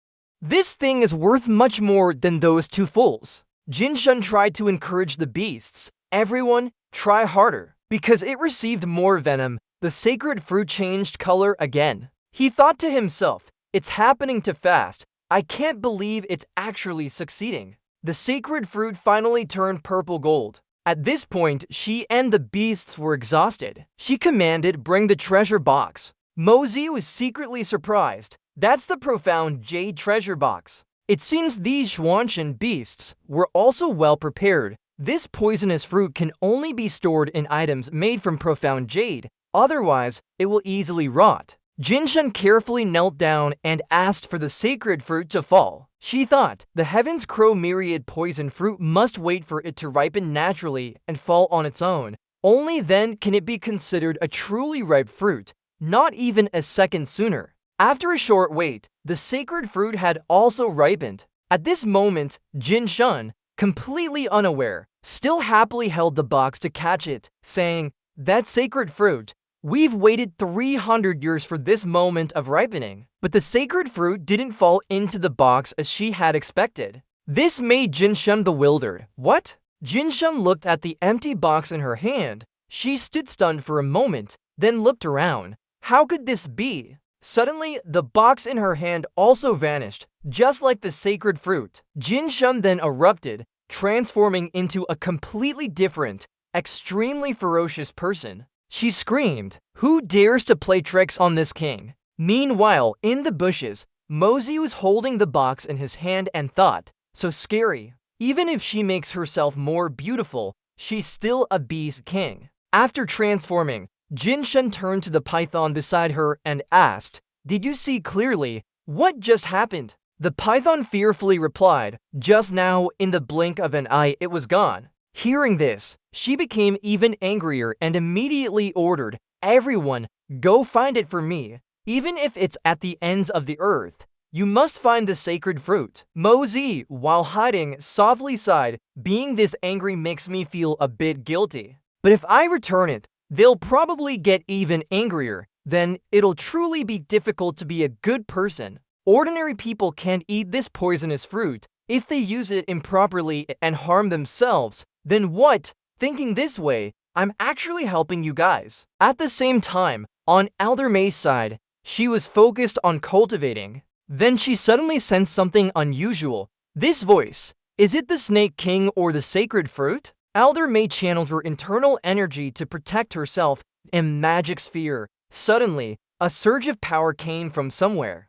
This thing is worth much more than those two fools. Jin Shun tried to encourage the beasts. Everyone, try harder. Because it received more venom, the sacred fruit changed color again. He thought to himself, it's happening too fast. I can't believe it's actually succeeding. The sacred fruit finally turned purple gold. At this point, she and the beasts were exhausted. She commanded, bring the treasure box. Mosey was secretly surprised. That's the profound jade treasure box. It seems these Xuanshan beasts were also well prepared. This poisonous fruit can only be stored in items made from profound jade, otherwise it will easily rot. Jin Shun carefully knelt down and asked for the sacred fruit to fall. She thought, the heaven's crow myriad poison fruit must wait for it to ripen naturally and fall on its own. Only then can it be considered a truly ripe fruit, not even a second sooner. After a short wait, the sacred fruit had also ripened. At this moment, Jin Shun, completely unaware, still happily held the box to catch it, saying, that sacred fruit, we've waited 300 years for this moment of ripening. But the sacred fruit didn't fall into the box as she had expected. This made Jin Shun bewildered. What? Jin Shun looked at the empty box in her hand. She stood stunned for a moment, then looked around. How could this be? Suddenly, the box in her hand also vanished, just like the sacred fruit. Jin Shun then erupted, transforming into a completely different, extremely ferocious person. She screamed, who dares to play tricks on this king? Meanwhile, in the bushes, Mosey was holding the box in his hand and thought, so scary. Even if she makes herself more beautiful, she's still a beast king. After transforming, Jin Shun turned to the python beside her and asked, did you see clearly? What just happened? The python fearfully replied, just now, in the blink of an eye, it was gone. Hearing this, she became even angrier and immediately ordered, everyone, go find it for me. Even if it's at the ends of the earth, you must find the sacred fruit. Mosey, while hiding, softly sighed, being this angry makes me feel a bit guilty. But if I return it, they'll probably get even angrier. Then it'll truly be difficult to be a good person. Ordinary people can't eat this poisonous fruit. If they use it improperly and harm themselves, then what? Thinking this way, I'm actually helping you guys. At the same time, on Elder May's side, she was focused on cultivating. Then she suddenly sensed something unusual. This voice, is it the Snake King or the sacred fruit? Elder May channeled her internal energy to protect herself in magic sphere. Suddenly, a surge of power came from somewhere,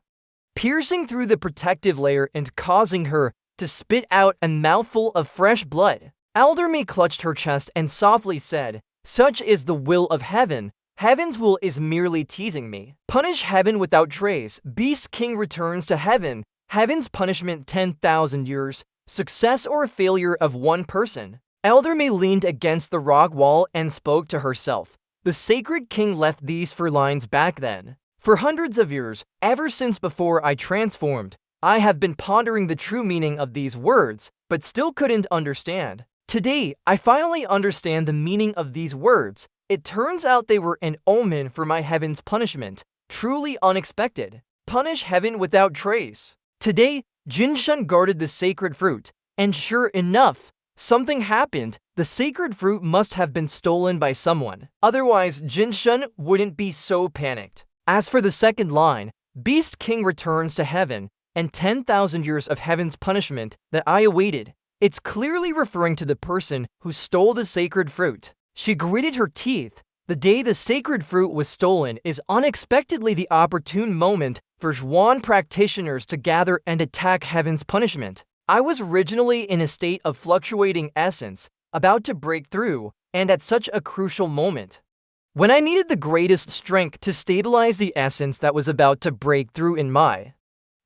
piercing through the protective layer and causing her to spit out a mouthful of fresh blood. Elder May clutched her chest and softly said, such is the will of heaven. Heaven's will is merely teasing me. Punish heaven without trace. Beast King returns to heaven. Heaven's punishment 10,000 years. Success or failure of one person. Elder May leaned against the rock wall and spoke to herself. The sacred king left these 4 lines back then. For hundreds of years, ever since before I transformed, I have been pondering the true meaning of these words, but still couldn't understand. Today, I finally understand the meaning of these words. It turns out they were an omen for my heaven's punishment. Truly unexpected. Punish heaven without trace. Today, Jin Shun guarded the sacred fruit, and sure enough, something happened. The sacred fruit must have been stolen by someone. Otherwise, Jin Shun wouldn't be so panicked. As for the second line, Beast King returns to heaven, and 10,000 years of heaven's punishment that I awaited. It's clearly referring to the person who stole the sacred fruit. She gritted her teeth. The day the sacred fruit was stolen is unexpectedly the opportune moment for Zhuan practitioners to gather and attack heaven's punishment. I was originally in a state of fluctuating essence, about to break through, and at such a crucial moment, when I needed the greatest strength to stabilize the essence that was about to break through in my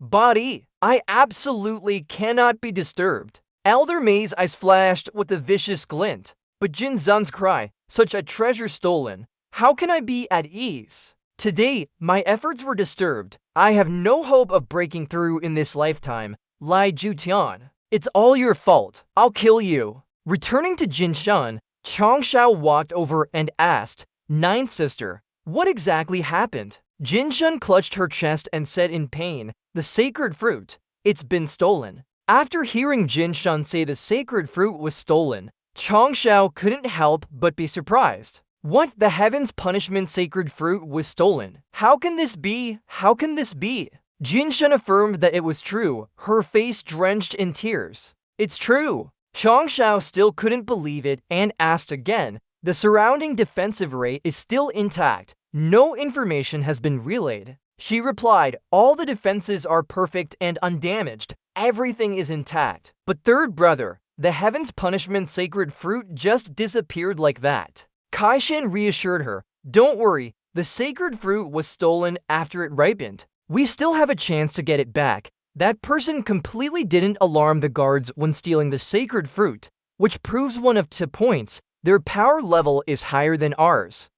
body, I absolutely cannot be disturbed. Elder May's eyes flashed with a vicious glint. But Jin Zun's cry, such a treasure stolen, how can I be at ease? Today, my efforts were disturbed. I have no hope of breaking through in this lifetime. Lai Jutian, it's all your fault. I'll kill you. Returning to Jin Shun, Changshao walked over and asked, "Ninth sister, what exactly happened?" Jinshun clutched her chest and said in pain, "The sacred fruit. It's been stolen." After hearing Jinshun say the sacred fruit was stolen, Changshao couldn't help but be surprised. What? The heaven's punishment sacred fruit was stolen? How can this be? How can this be? Jinshun affirmed that it was true, her face drenched in tears. "It's true." Changshao still couldn't believe it and asked again. "The surrounding defensive array is still intact. No information has been relayed." She replied, "All the defenses are perfect and undamaged. Everything is intact." But third brother, the heaven's punishment sacred fruit just disappeared like that. Kaishin reassured her, "Don't worry, the sacred fruit was stolen after it ripened. We still have a chance to get it back. That person completely didn't alarm the guards when stealing the sacred fruit, which proves one of 2 points. Their power level is higher than ours,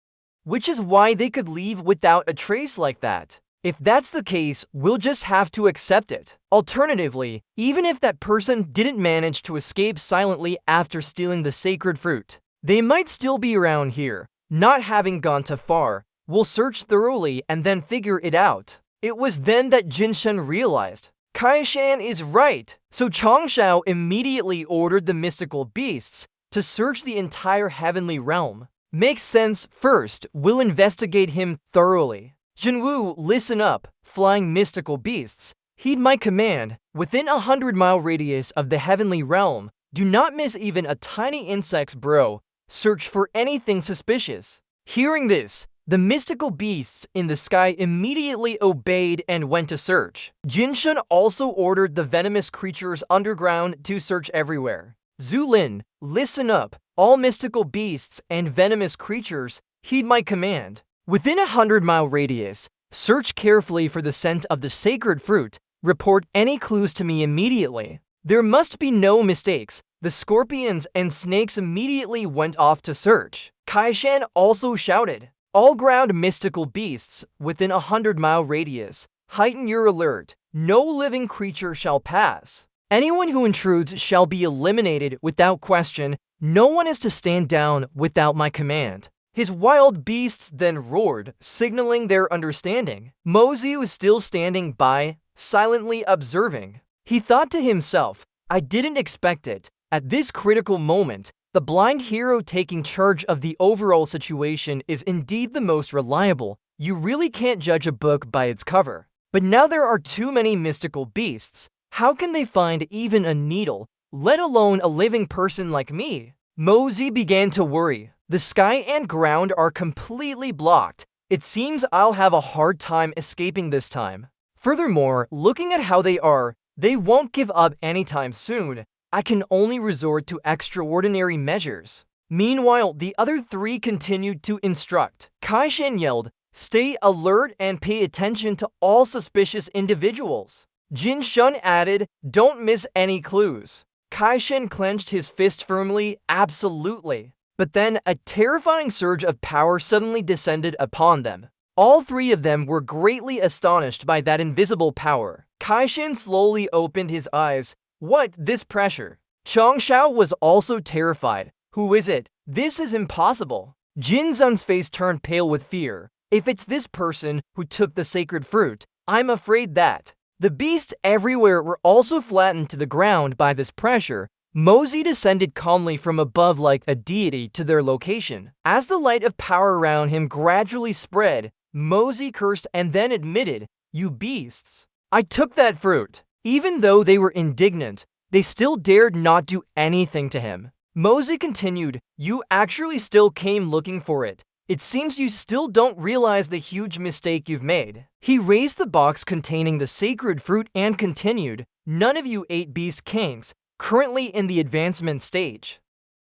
which is why they could leave without a trace like that. If that's the case, we'll just have to accept it. Alternatively, even if that person didn't manage to escape silently after stealing the sacred fruit, they might still be around here, not having gone too far. We'll search thoroughly and then figure it out." It was then that Jinshun realized, Kaishan is right. So Changshao immediately ordered the mystical beasts to search the entire heavenly realm. Makes sense. First, we'll investigate him thoroughly. Jinwu, listen up. Flying mystical beasts, heed my command. Within 100-mile radius of the heavenly realm, do not miss even a tiny insect's bro. Search for anything suspicious. Hearing this, the mystical beasts in the sky immediately obeyed and went to search. Jinshun also ordered the venomous creatures underground to search everywhere. Zulin, listen up. All mystical beasts and venomous creatures, heed my command. Within 100-mile radius, search carefully for the scent of the sacred fruit. Report any clues to me immediately. There must be no mistakes. The scorpions and snakes immediately went off to search. Kaishan also shouted, "All ground mystical beasts within 100-mile radius, heighten your alert. No living creature shall pass. Anyone who intrudes shall be eliminated without question. No one is to stand down without my command." His wild beasts then roared, signaling their understanding. Mosey was still standing by, silently observing. He thought to himself, "I didn't expect it." At this critical moment, the blind hero taking charge of the overall situation is indeed the most reliable. You really can't judge a book by its cover. But now there are too many mystical beasts. How can they find even a needle, let alone a living person like me? Mosey began to worry. The sky and ground are completely blocked. It seems I'll have a hard time escaping this time. Furthermore, looking at how they are, they won't give up anytime soon. I can only resort to extraordinary measures. Meanwhile, the other 3 continued to instruct. Kaishin yelled, "Stay alert and pay attention to all suspicious individuals." Jinshun added, "Don't miss any clues." Kaishin clenched his fist firmly, "Absolutely." But then a terrifying surge of power suddenly descended upon them. All 3 of them were greatly astonished by that invisible power. Kaishin slowly opened his eyes. What? This pressure? Changshao was also terrified. Who is it? This is impossible. Jinzun's face turned pale with fear. If it's this person who took the sacred fruit, I'm afraid that. The beasts everywhere were also flattened to the ground by this pressure. Mosey descended calmly from above like a deity to their location. As the light of power around him gradually spread, Mosey cursed and then admitted, "You beasts, I took that fruit." Even though they were indignant, they still dared not do anything to him. Mosey continued, "You actually still came looking for it. It seems you still don't realize the huge mistake you've made." He raised the box containing the sacred fruit and continued, "None of you 8 beast kings, currently in the advancement stage,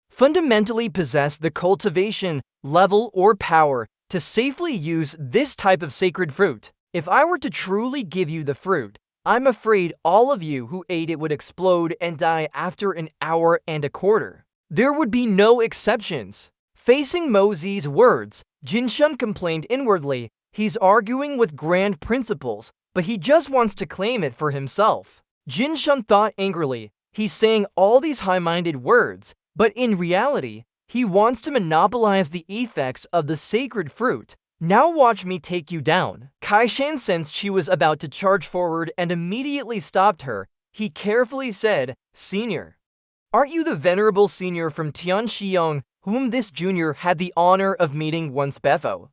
fundamentally possess the cultivation, level, or power to safely use this type of sacred fruit. If I were to truly give you the fruit, I'm afraid all of you who ate it would explode and die after an hour and a quarter. There would be no exceptions." Facing Mosey's words, Jinshun complained inwardly. He's arguing with grand principles, but he just wants to claim it for himself. Jinshun thought angrily. He's saying all these high-minded words, but in reality, He wants to monopolize the effects of the sacred fruit. Now watch me take you down. Kaishan sensed she was about to charge forward and immediately stopped her. He carefully said, "Senior, aren't you the venerable senior from Tianxiong whom this junior had the honor of meeting once before?"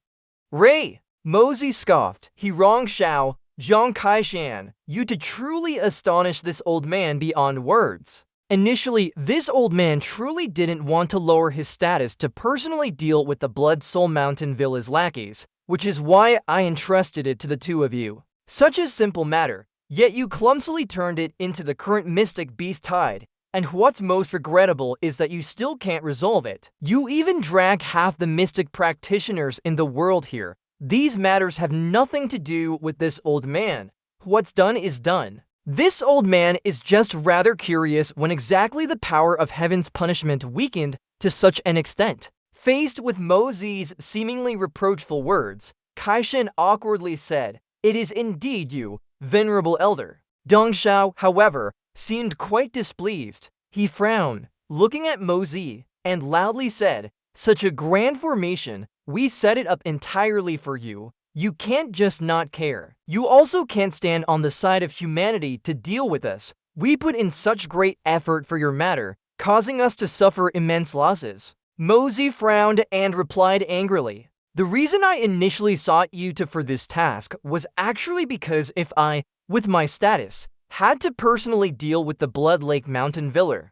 "Ray," Mosey scoffed. "He wrong Xiao, Zhang Kaishan. You to truly astonish this old man beyond words." Initially, this old man truly didn't want to lower his status to personally deal with the Blood Soul Mountain Villa's lackeys, which is why I entrusted it to the two of you. Such a simple matter, yet you clumsily turned it into the current Mystic Beast Tide, and what's most regrettable is that you still can't resolve it. You even drag half the mystic practitioners in the world here. These matters have nothing to do with this old man. What's done is done. This old man is just rather curious when exactly the power of heaven's punishment weakened to such an extent. Faced with Mosey's seemingly reproachful words, Kaishan awkwardly said, "It is indeed you, venerable elder." Dong Xiao, however, seemed quite displeased. He frowned, looking at Mosey, and loudly said, "Such a grand formation, we set it up entirely for you. You can't just not care. You also can't stand on the side of humanity to deal with us. We put in such great effort for your matter, causing us to suffer immense losses." Mosey frowned and replied angrily, "The reason I initially sought you for this task was actually because if I, with my status, had to personally deal with the Blood Lake Mountain Villa,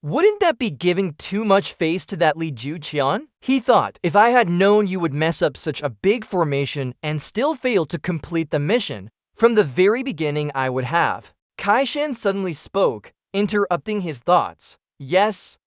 wouldn't that be giving too much face to that Li Juqian? He thought, if I had known you would mess up such a big formation and still fail to complete the mission, from the very beginning I would have." Kaishan suddenly spoke, interrupting his thoughts. Yes.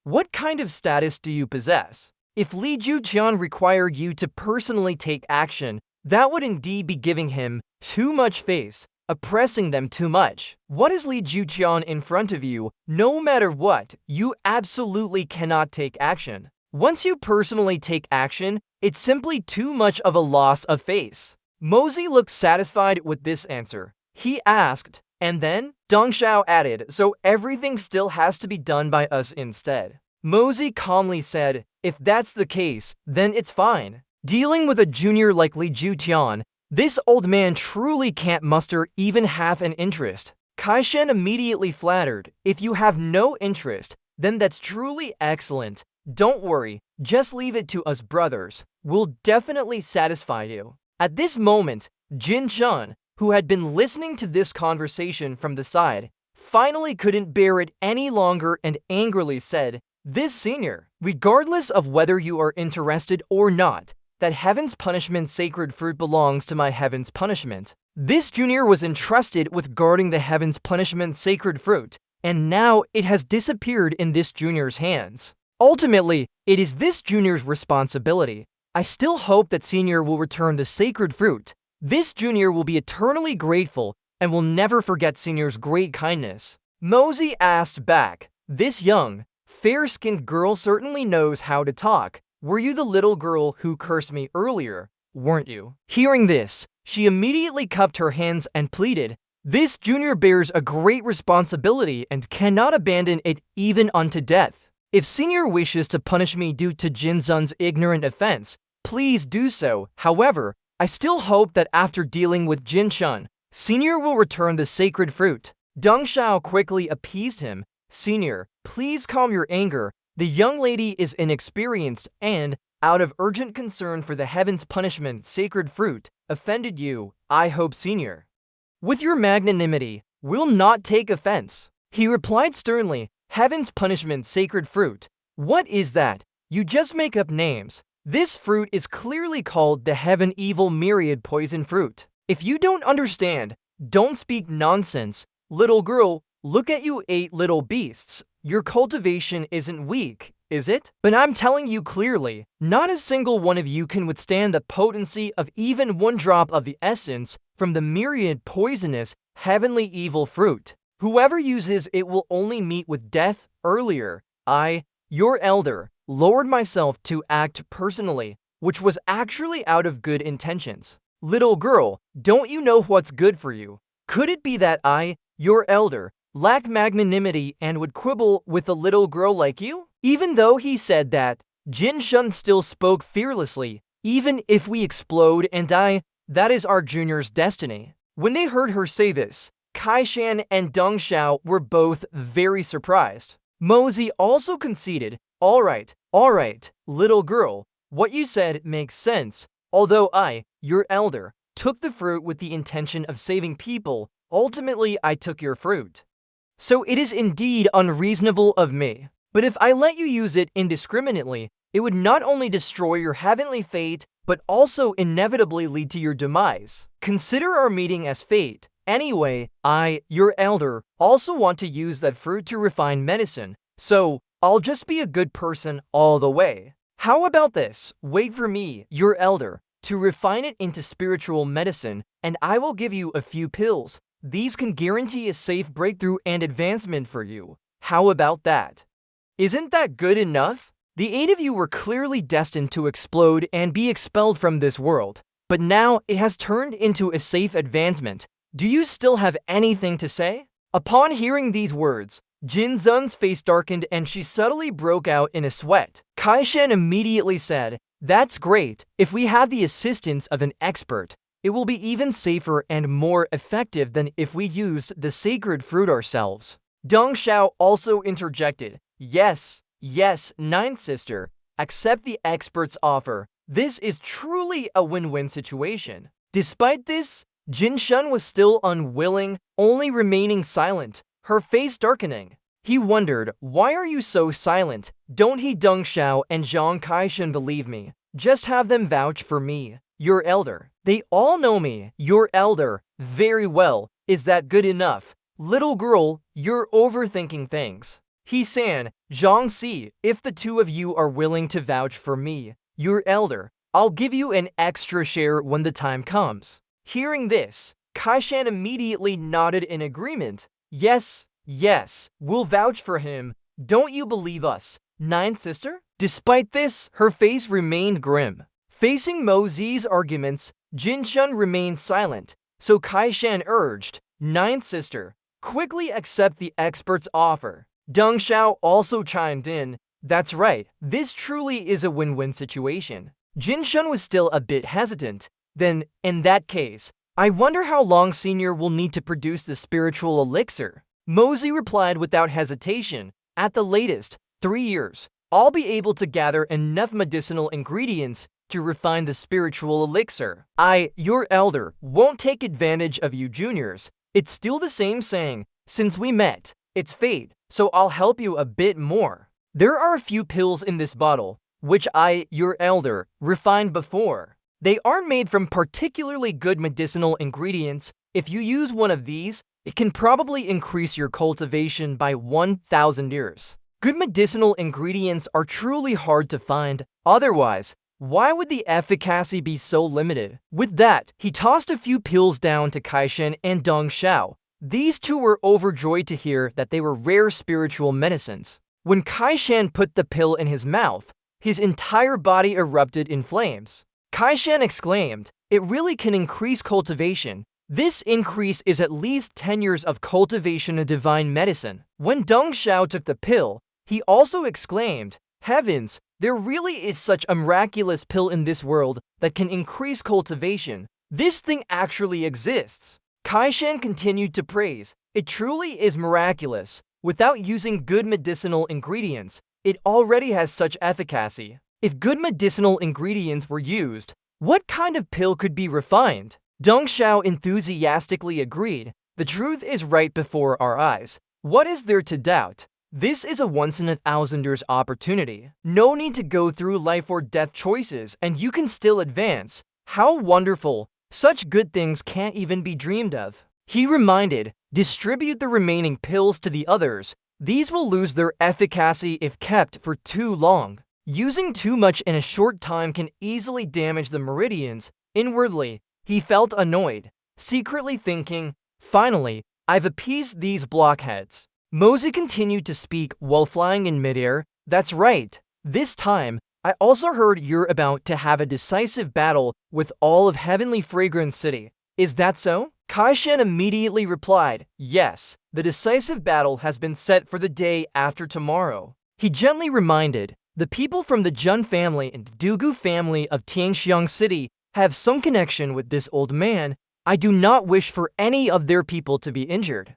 What kind of status do you possess? If Li Juqian required you to personally take action, that would indeed be giving him too much face, oppressing them too much. What is Li Juqian in front of you? No matter what, you absolutely cannot take action. Once you personally take action, it's simply too much of a loss of face. Mosey looked satisfied with this answer. He asked, "And then?" Dong Xiao added, "So everything still has to be done by us instead." Mosey calmly said, "If that's the case, then it's fine. Dealing with a junior like Li Juqian, this old man truly can't muster even half an interest." Kaishan immediately flattered, "If you have no interest, then that's truly excellent. Don't worry, just leave it to us brothers. We'll definitely satisfy you." At this moment, Jin Chun, who had been listening to this conversation from the side, finally couldn't bear it any longer and angrily said, "This senior, regardless of whether you are interested or not, that heaven's punishment sacred fruit belongs to my heaven's punishment. This junior was entrusted with guarding the heaven's punishment sacred fruit, and now it has disappeared in this junior's hands. Ultimately, it is this junior's responsibility. I still hope that senior will return the sacred fruit. This junior will be eternally grateful and will never forget senior's great kindness." Mosey asked back, "This young, fair-skinned girl certainly knows how to talk. Were you the little girl who cursed me earlier, weren't you?" Hearing this, she immediately cupped her hands and pleaded, "This junior bears a great responsibility and cannot abandon it even unto death. If senior wishes to punish me due to Jinzun's ignorant offense, please do so. However, I still hope that after dealing with Jin Chun, senior will return the sacred fruit." Dong Xiao quickly appeased him. "Senior, please calm your anger. The young lady is inexperienced and, out of urgent concern for the heaven's punishment sacred fruit, offended you. I hope senior, with your magnanimity, will not take offense." He replied sternly, "Heaven's punishment sacred fruit? What is that? You just make up names. This fruit is clearly called the heaven evil myriad poison fruit. If you don't understand, don't speak nonsense. Little girl, look at you 8 little beasts. Your cultivation isn't weak, is it? But I'm telling you clearly, not a single one of you can withstand the potency of even 1 drop of the essence from the myriad poisonous, heavenly evil fruit. Whoever uses it will only meet with death earlier. I, your elder, lowered myself to act personally, which was actually out of good intentions. Little girl, don't you know what's good for you? Could it be that I, your elder, lack magnanimity and would quibble with a little girl like you? Even though he said that, Jin Shun still spoke fearlessly. Even if we explode and die, that is our junior's destiny. When they heard her say this, Kai Shan and Deng Xiao were both very surprised. Mosey also conceded, all right, little girl, what you said makes sense. Although I, your elder, took the fruit with the intention of saving people, ultimately I took your fruit. So it is indeed unreasonable of me. But if I let you use it indiscriminately, it would not only destroy your heavenly fate, but also inevitably lead to your demise. Consider our meeting as fate. Anyway, I, your elder, also want to use that fruit to refine medicine, so I'll just be a good person all the way. How about this? Wait for me, your elder, to refine it into spiritual medicine, and I will give you a few pills. These can guarantee a safe breakthrough and advancement for you. How about that? Isn't that good enough? The 8 of you were clearly destined to explode and be expelled from this world, but now it has turned into a safe advancement. Do you still have anything to say? Upon hearing these words, Jin Zun's face darkened and she suddenly broke out in a sweat. Kai Shan immediately said, "That's great. If we have the assistance of an expert, it will be even safer and more effective than if we used the sacred fruit ourselves." Deng Xiao also interjected, Yes, ninth sister, accept the expert's offer. This is truly a win-win situation." Despite this, Jin Shun was still unwilling, only remaining silent, her face darkening. He wondered, why are you so silent? Don't he Deng Xiao and Zhang Kaishan believe me? Just have them vouch for me, your elder. They all know me, your elder, very well. Is that good enough? Little girl, you're overthinking things. He san, Zhang Si, if the 2 of you are willing to vouch for me, your elder, I'll give you an extra share when the time comes. Hearing this, Kai Shan immediately nodded in agreement. Yes, we'll vouch for him. Don't you believe us, ninth sister? Despite this, her face remained grim. Facing Mosey's arguments, Jin Shun remained silent, so Kai Shan urged, ninth sister, quickly accept the expert's offer. Deng Xiao also chimed in, that's right, this truly is a win-win situation. Jin Shun was still a bit hesitant. Then, in that case, I wonder how long Senior will need to produce the spiritual elixir. Mosey replied without hesitation, at the latest, 3 years. I'll be able to gather enough medicinal ingredients to refine the spiritual elixir. I, your elder, won't take advantage of you juniors. It's still the same saying, since we met, it's fate, so I'll help you a bit more. There are a few pills in this bottle, which I, your elder, refined before. They aren't made from particularly good medicinal ingredients. If you use one of these, it can probably increase your cultivation by 1,000 years. Good medicinal ingredients are truly hard to find. Otherwise, why would the efficacy be so limited? With that, he tossed a few pills down to Kai Shan and Deng Xiao. These 2 were overjoyed to hear that they were rare spiritual medicines. When Kai Shan put the pill in his mouth, his entire body erupted in flames. Kai Shan exclaimed, it really can increase cultivation. This increase is at least 10 years of cultivation of divine medicine. When Deng Xiao took the pill, he also exclaimed, heavens, there really is such a miraculous pill in this world that can increase cultivation. This thing actually exists. Kai Shan continued to praise, it truly is miraculous. Without using good medicinal ingredients, it already has such efficacy. If good medicinal ingredients were used, what kind of pill could be refined? Deng Xiao enthusiastically agreed. The truth is right before our eyes. What is there to doubt? This is a once-in-a-thousand-years opportunity. No need to go through life or death choices, and you can still advance. How wonderful! Such good things can't even be dreamed of. He reminded, distribute the remaining pills to the others. These will lose their efficacy if kept for too long. Using too much in a short time can easily damage the meridians. Inwardly, he felt annoyed, secretly thinking, finally, I've appeased these blockheads. Mosey continued to speak while flying in midair. That's right. This time, I also heard you're about to have a decisive battle with all of Heavenly Fragrance City. Is that so? Kai Shan immediately replied, "Yes, the decisive battle has been set for the day after tomorrow." He gently reminded, "The people from the Jun family and Dugu family of Tianxiang City have some connection with this old man. I do not wish for any of their people to be injured.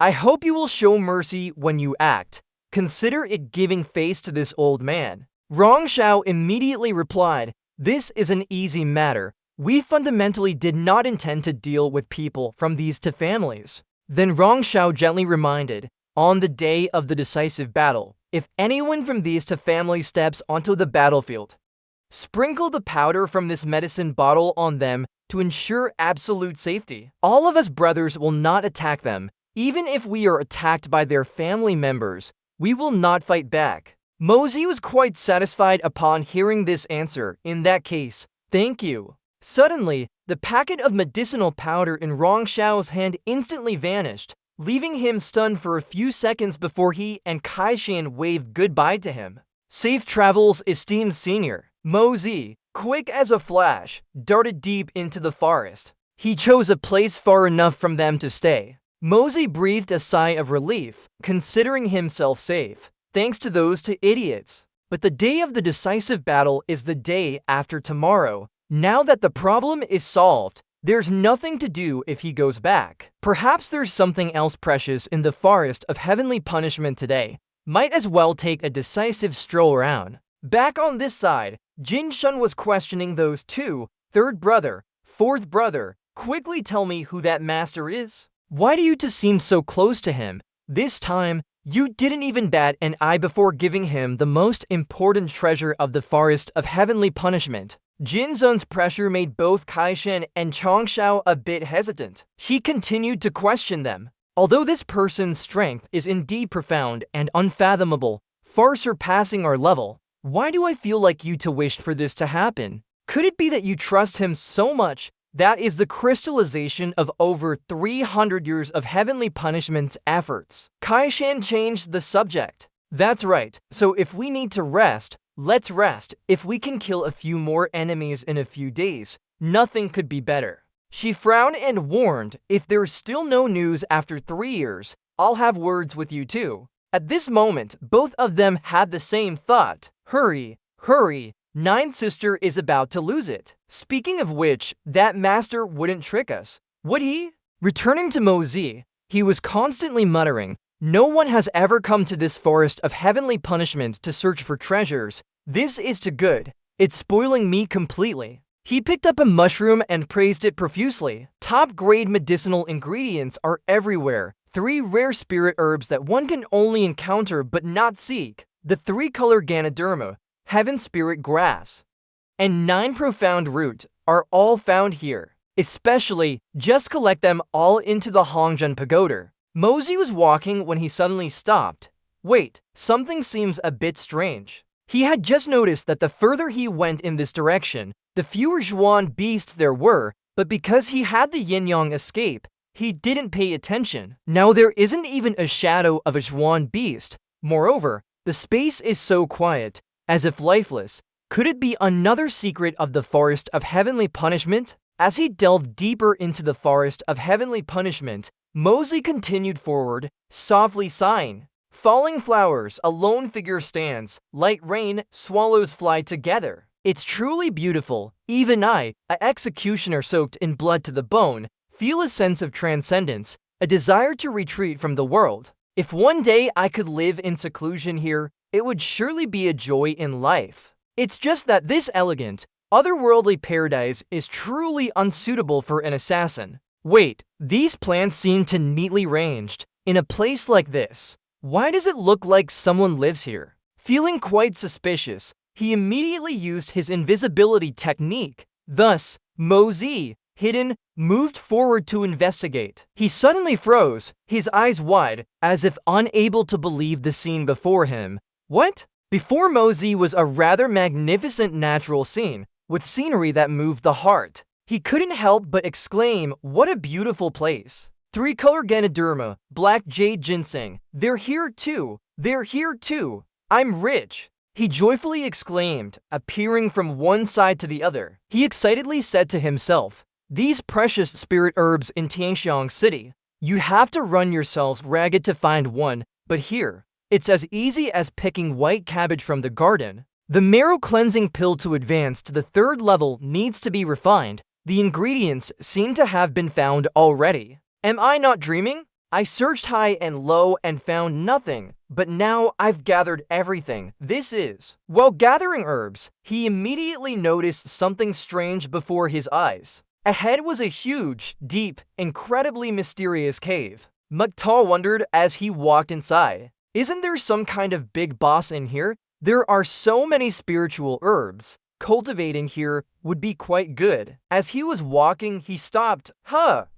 I hope you will show mercy when you act. Consider it giving face to this old man." Rong Shao immediately replied, "This is an easy matter. We fundamentally did not intend to deal with people from these two families." Then Rong Shao gently reminded, "On the day of the decisive battle, if anyone from these two families steps onto the battlefield, sprinkle the powder from this medicine bottle on them to ensure absolute safety. All of us brothers will not attack them. Even if we are attacked by their family members, we will not fight back." Mosey was quite satisfied upon hearing this answer. "In that case, thank you." Suddenly, the packet of medicinal powder in Rong Shao's hand instantly vanished, leaving him stunned for a few seconds before he and Kai Shan waved goodbye to him. Safe travels, esteemed senior. Mosey, quick as a flash, darted deep into the forest. He chose a place far enough from them to stay. Mosey breathed a sigh of relief, considering himself safe, thanks to those two idiots. But the day of the decisive battle is the day after tomorrow. Now that the problem is solved, there's nothing to do if he goes back. Perhaps there's something else precious in the forest of heavenly punishment today. Might as well take a decisive stroll around. Back on this side, Jin Shun was questioning those two, third brother, fourth brother. Quickly tell me who that master is. Why do you two seem so close to him? This time, you didn't even bat an eye before giving him the most important treasure of the forest of heavenly punishment. Jin Zun's pressure made both Kai Shan and Chong Shao a bit hesitant. He continued to question them. Although this person's strength is indeed profound and unfathomable, far surpassing our level, why do I feel like you two wished for this to happen? Could it be that you trust him so much that is the crystallization of over 300 years of heavenly punishment's efforts? Kai Shan changed the subject. That's right, so if we need to rest, let's rest. If we can kill a few more enemies in a few days, nothing could be better. She frowned and warned, "If there's still no news after 3 years, I'll have words with you too." At this moment, both of them had the same thought. Hurry, hurry, Ninth sister is about to lose it. Speaking of which, that master wouldn't trick us, would he? Returning to Mosey, he was constantly muttering, "No one has ever come to this forest of heavenly punishment to search for treasures. This is too good. It's spoiling me completely." He picked up a mushroom and praised it profusely. Top-grade medicinal ingredients are everywhere. 3 rare spirit herbs that one can only encounter but not seek. The 3-color Ganoderma, Heaven Spirit Grass, and 9 profound root are all found here. Especially, just collect them all into the Hongjun Pagoda. Mosey was walking when he suddenly stopped. Wait, something seems a bit strange. He had just noticed that the further he went in this direction, the fewer Zhuan beasts there were, but because he had the yin-yang escape, he didn't pay attention. Now there isn't even a shadow of a Zhuan beast. Moreover, the space is so quiet, as if lifeless. Could it be another secret of the forest of heavenly punishment? As he delved deeper into the forest of heavenly punishment, Mosey continued forward, softly sighing. Falling flowers, a lone figure stands. Light rain, swallows fly together. It's truly beautiful. Even I, an executioner soaked in blood to the bone, feel a sense of transcendence, a desire to retreat from the world. If one day I could live in seclusion here, it would surely be a joy in life. It's just that this elegant, otherworldly paradise is truly unsuitable for an assassin. Wait, these plants seem to neatly ranged. In a place like this, why does it look like someone lives here? Feeling quite suspicious, he immediately used his invisibility technique. Thus, Mosey, hidden, moved forward to investigate. He suddenly froze, his eyes wide, as if unable to believe the scene before him. What? Before Mosey was a rather magnificent natural scene, with scenery that moved the heart. He couldn't help but exclaim, "What a beautiful place." 3-color Ganoderma, black jade ginseng, they're here too, they're here too. I'm rich. He joyfully exclaimed, appearing from one side to the other. He excitedly said to himself, these precious spirit herbs in Tianxiang City. You have to run yourselves ragged to find one, but here, it's as easy as picking white cabbage from the garden. The marrow cleansing pill to advance to the 3rd level needs to be refined. The ingredients seem to have been found already. Am I not dreaming? I searched high and low and found nothing, but now I've gathered everything. This is. While gathering herbs, he immediately noticed something strange before his eyes. Ahead was a huge, deep, incredibly mysterious cave. Mukta wondered as he walked inside. Isn't there some kind of big boss in here? There are so many spiritual herbs. Cultivating here would be quite good. As he was walking, he stopped.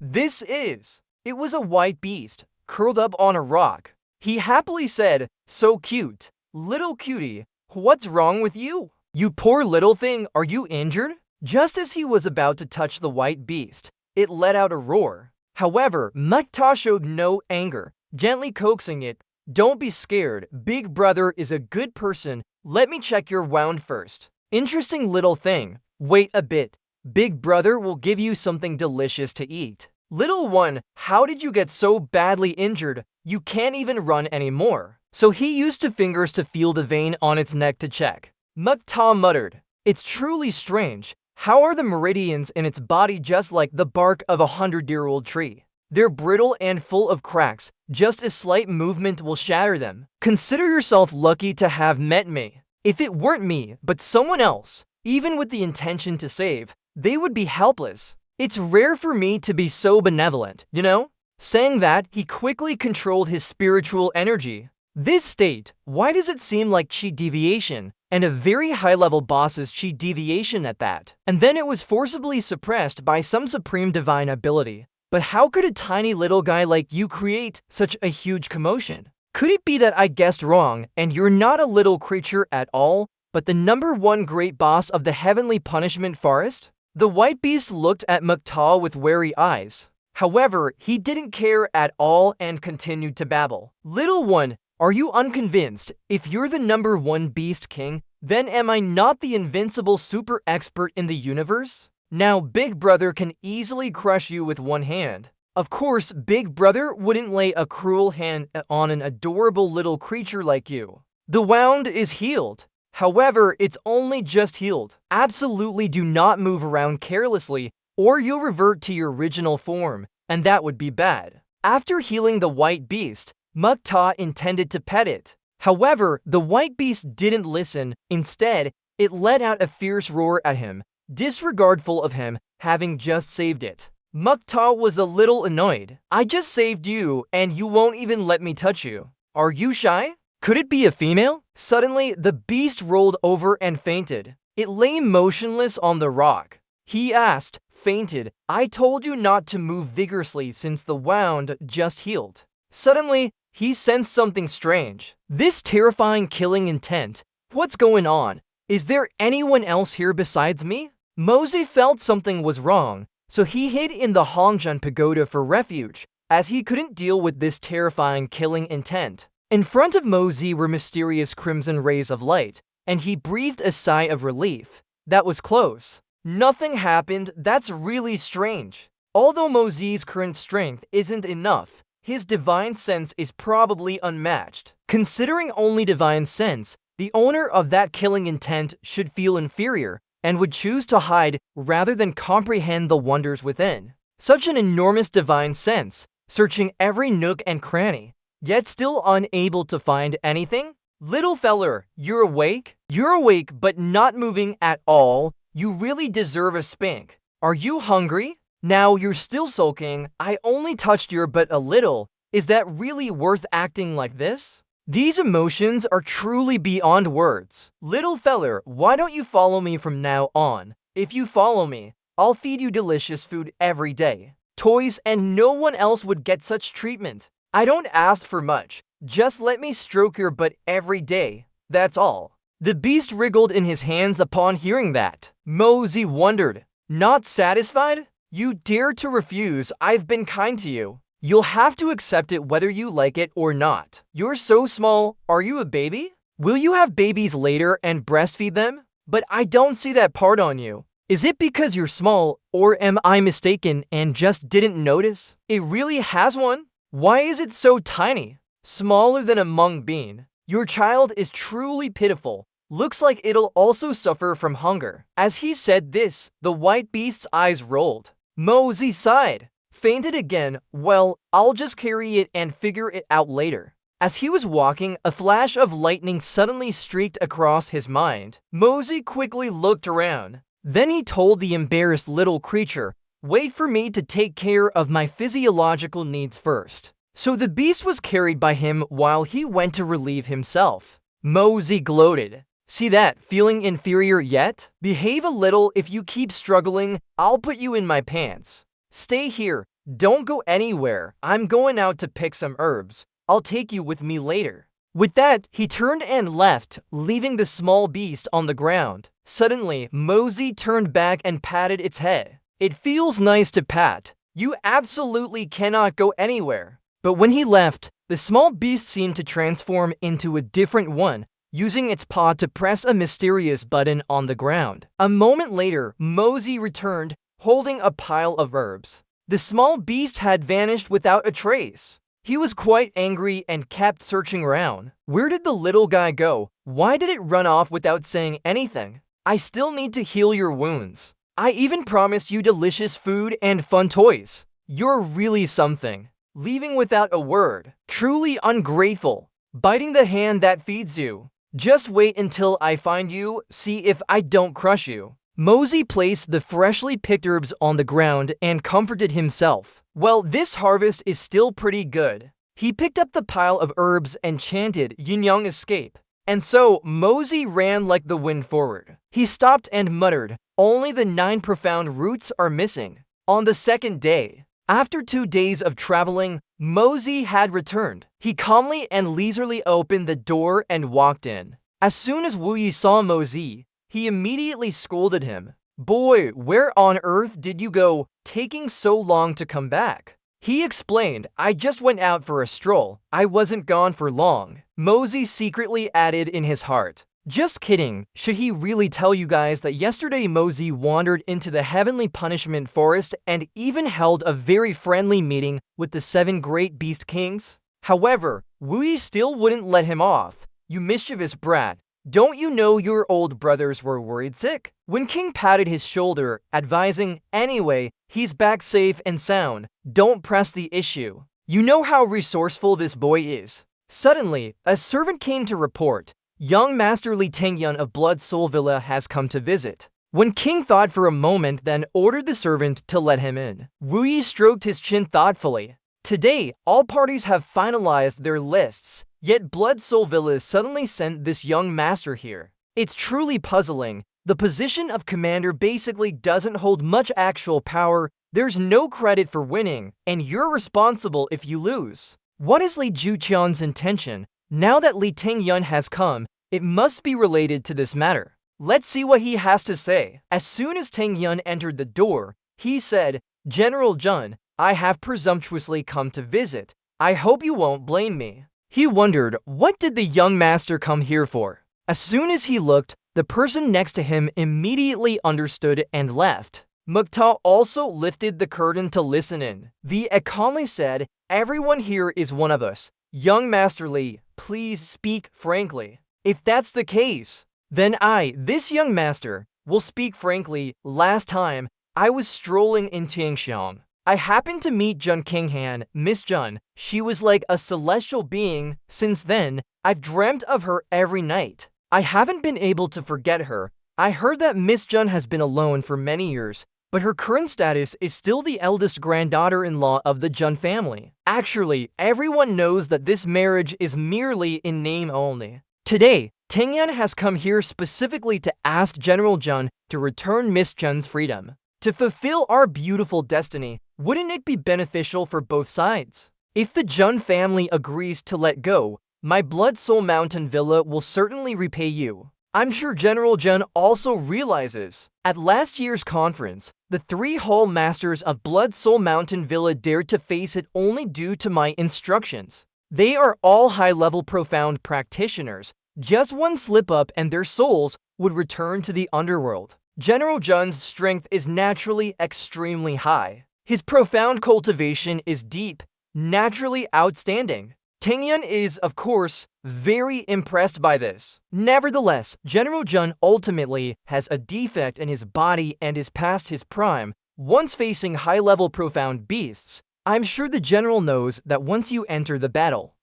This is. It was a white beast, curled up on a rock. He happily said, "So cute. Little cutie, what's wrong with you? You poor little thing, are you injured?" Just as he was about to touch the white beast, it let out a roar. However, Mukta showed no anger, gently coaxing it. "Don't be scared. Big brother is a good person. Let me check your wound first." Interesting little thing. Wait a bit. Big brother will give you something delicious to eat. Little one, how did you get so badly injured? You can't even run anymore. So he used two fingers to feel the vein on its neck to check. Mukta muttered, "It's truly strange. How are the meridians in its body just like the bark of a 100-year-old tree? They're brittle and full of cracks. Just a slight movement will shatter them. Consider yourself lucky to have met me. If it weren't me, but someone else, even with the intention to save, they would be helpless. It's rare for me to be so benevolent, you know?" Saying that, he quickly controlled his spiritual energy. This state, why does it seem like chi deviation, and a very high-level boss's chi deviation at that? And then it was forcibly suppressed by some supreme divine ability. But how could a tiny little guy like you create such a huge commotion? Could it be that I guessed wrong, and you're not a little creature at all, but the #1 great boss of the heavenly punishment forest? The white beast looked at Mukta with wary eyes. However, he didn't care at all and continued to babble. "Little one, are you unconvinced? If you're the #1 beast king, then am I not the invincible super expert in the universe? Now Big Brother can easily crush you with one hand." Of course, Big Brother wouldn't lay a cruel hand on an adorable little creature like you. The wound is healed. However, it's only just healed. Absolutely do not move around carelessly, or you'll revert to your original form, and that would be bad. After healing the white beast, Mukta intended to pet it. However, the white beast didn't listen. Instead, it let out a fierce roar at him, disregardful of him having just saved it. Mukta was a little annoyed. "I just saved you, and you won't even let me touch you. Are you shy? Could it be a female?" Suddenly, the beast rolled over and fainted. It lay motionless on the rock. He asked, "Fainted? I told you not to move vigorously since the wound just healed." Suddenly, he sensed something strange. This terrifying killing intent. What's going on? Is there anyone else here besides me? Mosey felt something was wrong, so he hid in the Hongjian Pagoda for refuge, as he couldn't deal with this terrifying killing intent. In front of Mosey were mysterious crimson rays of light, and he breathed a sigh of relief. That was close. Nothing happened. That's really strange. Although Mosey's current strength isn't enough, his divine sense is probably unmatched. Considering only divine sense, the owner of that killing intent should feel inferior and would choose to hide rather than comprehend the wonders within. Such an enormous divine sense, searching every nook and cranny, yet still unable to find anything? "Little feller, you're awake? You're awake but not moving at all. You really deserve a spank. Are you hungry? Now you're still sulking. I only touched your butt a little. Is that really worth acting like this?" These emotions are truly beyond words. "Little feller, why don't you follow me from now on? If you follow me, I'll feed you delicious food every day. Toys, and no one else would get such treatment. I don't ask for much. Just let me stroke your butt every day. That's all." The beast wriggled in his hands upon hearing that. Mosey wondered. "Not satisfied? You dare to refuse. I've been kind to you. You'll have to accept it whether you like it or not. You're so small. Are you a baby? Will you have babies later and breastfeed them? But I don't see that part on you. Is it because you're small, or am I mistaken and just didn't notice? It really has one? Why is it so tiny? Smaller than a mung bean. Your child is truly pitiful. Looks like it'll also suffer from hunger. As he said this, the white beast's eyes rolled. Mosey sighed. Fainted again. Well, I'll just carry it and figure it out later. As he was walking, a flash of lightning suddenly streaked across his mind. Mosey quickly looked around. Then he told the embarrassed little creature, "Wait for me to take care of my physiological needs first." So the beast was carried by him while he went to relieve himself. Mosey gloated. "See that, feeling inferior yet? Behave a little. If you keep struggling, I'll put you in my pants. Stay here. Don't go anywhere. I'm going out to pick some herbs. I'll take you with me later." With that, he turned and left, leaving the small beast on the ground. Suddenly, Mosey turned back and patted its head. "It feels nice to pat. You absolutely cannot go anywhere." But when he left, the small beast seemed to transform into a different one, using its paw to press a mysterious button on the ground. A moment later, Mosey returned, holding a pile of herbs. The small beast had vanished without a trace. He was quite angry and kept searching around. Where did the little guy go? Why did it run off without saying anything? I still need to heal your wounds. I even promised you delicious food and fun toys. You're really something. Leaving without a word. Truly ungrateful. Biting the hand that feeds you. Just wait until I find you, see if I don't crush you. Mosey placed the freshly picked herbs on the ground and comforted himself. Well, this harvest is still pretty good. He picked up the pile of herbs and chanted Yin Yang Escape. And so, Mosey ran like the wind forward. He stopped and muttered, "Only the 9 profound roots are missing." On the second day, after 2 days of traveling, Mosey had returned. He calmly and leisurely opened the door and walked in. As soon as Wu Yi saw Mosey, he immediately scolded him. "Boy, where on earth did you go, taking so long to come back?" He explained, "I just went out for a stroll. I wasn't gone for long." Mosey secretly added in his heart, "Just kidding. Should he really tell you guys that yesterday Mosey wandered into the heavenly punishment forest and even held a very friendly meeting with the 7 great beast kings?" However, Wu Yi still wouldn't let him off. "You mischievous brat. Don't you know your old brothers were worried sick?" When King patted his shoulder, advising, "Anyway, he's back safe and sound. Don't press the issue. You know how resourceful this boy is." Suddenly, a servant came to report, "Young Master Li Tengyun of Blood Soul Villa has come to visit." When King thought for a moment, then ordered the servant to let him in. Wu Yi stroked his chin thoughtfully. Today, all parties have finalized their lists. Yet Blood Soul Villas suddenly sent this young master here. It's truly puzzling. The position of commander basically doesn't hold much actual power, there's no credit for winning, and you're responsible if you lose. What is Li Juqian's intention? Now that Li Tengyun has come, it must be related to this matter. Let's see what he has to say. As soon as Tengyun entered the door, he said, "General Jun, I have presumptuously come to visit. I hope you won't blame me." He wondered, what did the young master come here for? As soon as he looked, the person next to him immediately understood and left. Mukta also lifted the curtain to listen in. The calmly said, "Everyone here is one of us. Young Master Li, please speak frankly. If that's the case, then I, this young master, will speak frankly. Last time, I was strolling in Tianxiang. I happened to meet Jun Kinghan, Miss Jun. She was like a celestial being. Since then, I've dreamt of her every night. I haven't been able to forget her. I heard that Miss Jun has been alone for many years, but her current status is still the eldest granddaughter-in-law of the Jun family. Actually, everyone knows that this marriage is merely in name only. Today, Tengyun has come here specifically to ask General Jun to return Miss Jun's freedom. To fulfill our beautiful destiny, wouldn't it be beneficial for both sides? If the Jun family agrees to let go, my Blood Soul Mountain Villa will certainly repay you. I'm sure General Jun also realizes. At last year's conference, the 3 Hall Masters of Blood Soul Mountain Villa dared to face it only due to my instructions. They are all high-level profound practitioners. Just one slip-up and their souls would return to the underworld. General Jun's strength is naturally extremely high. His profound cultivation is deep, naturally outstanding. Tingyun is, of course, very impressed by this. Nevertheless, General Jun ultimately has a defect in his body and is past his prime. Once facing high-level profound beasts, I'm sure the general knows that once you enter the battle,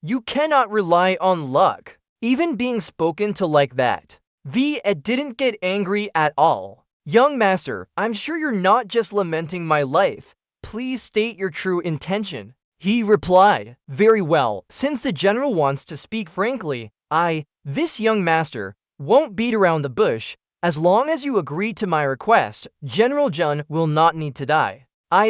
you cannot rely on luck. Even being spoken to like that, V didn't get angry at all. Young master, I'm sure you're not just lamenting my life. Please state your true intention. He replied, very well, since the general wants to speak frankly, this young master, won't beat around the bush. As long as you agree to my request, General Jun will not need to die.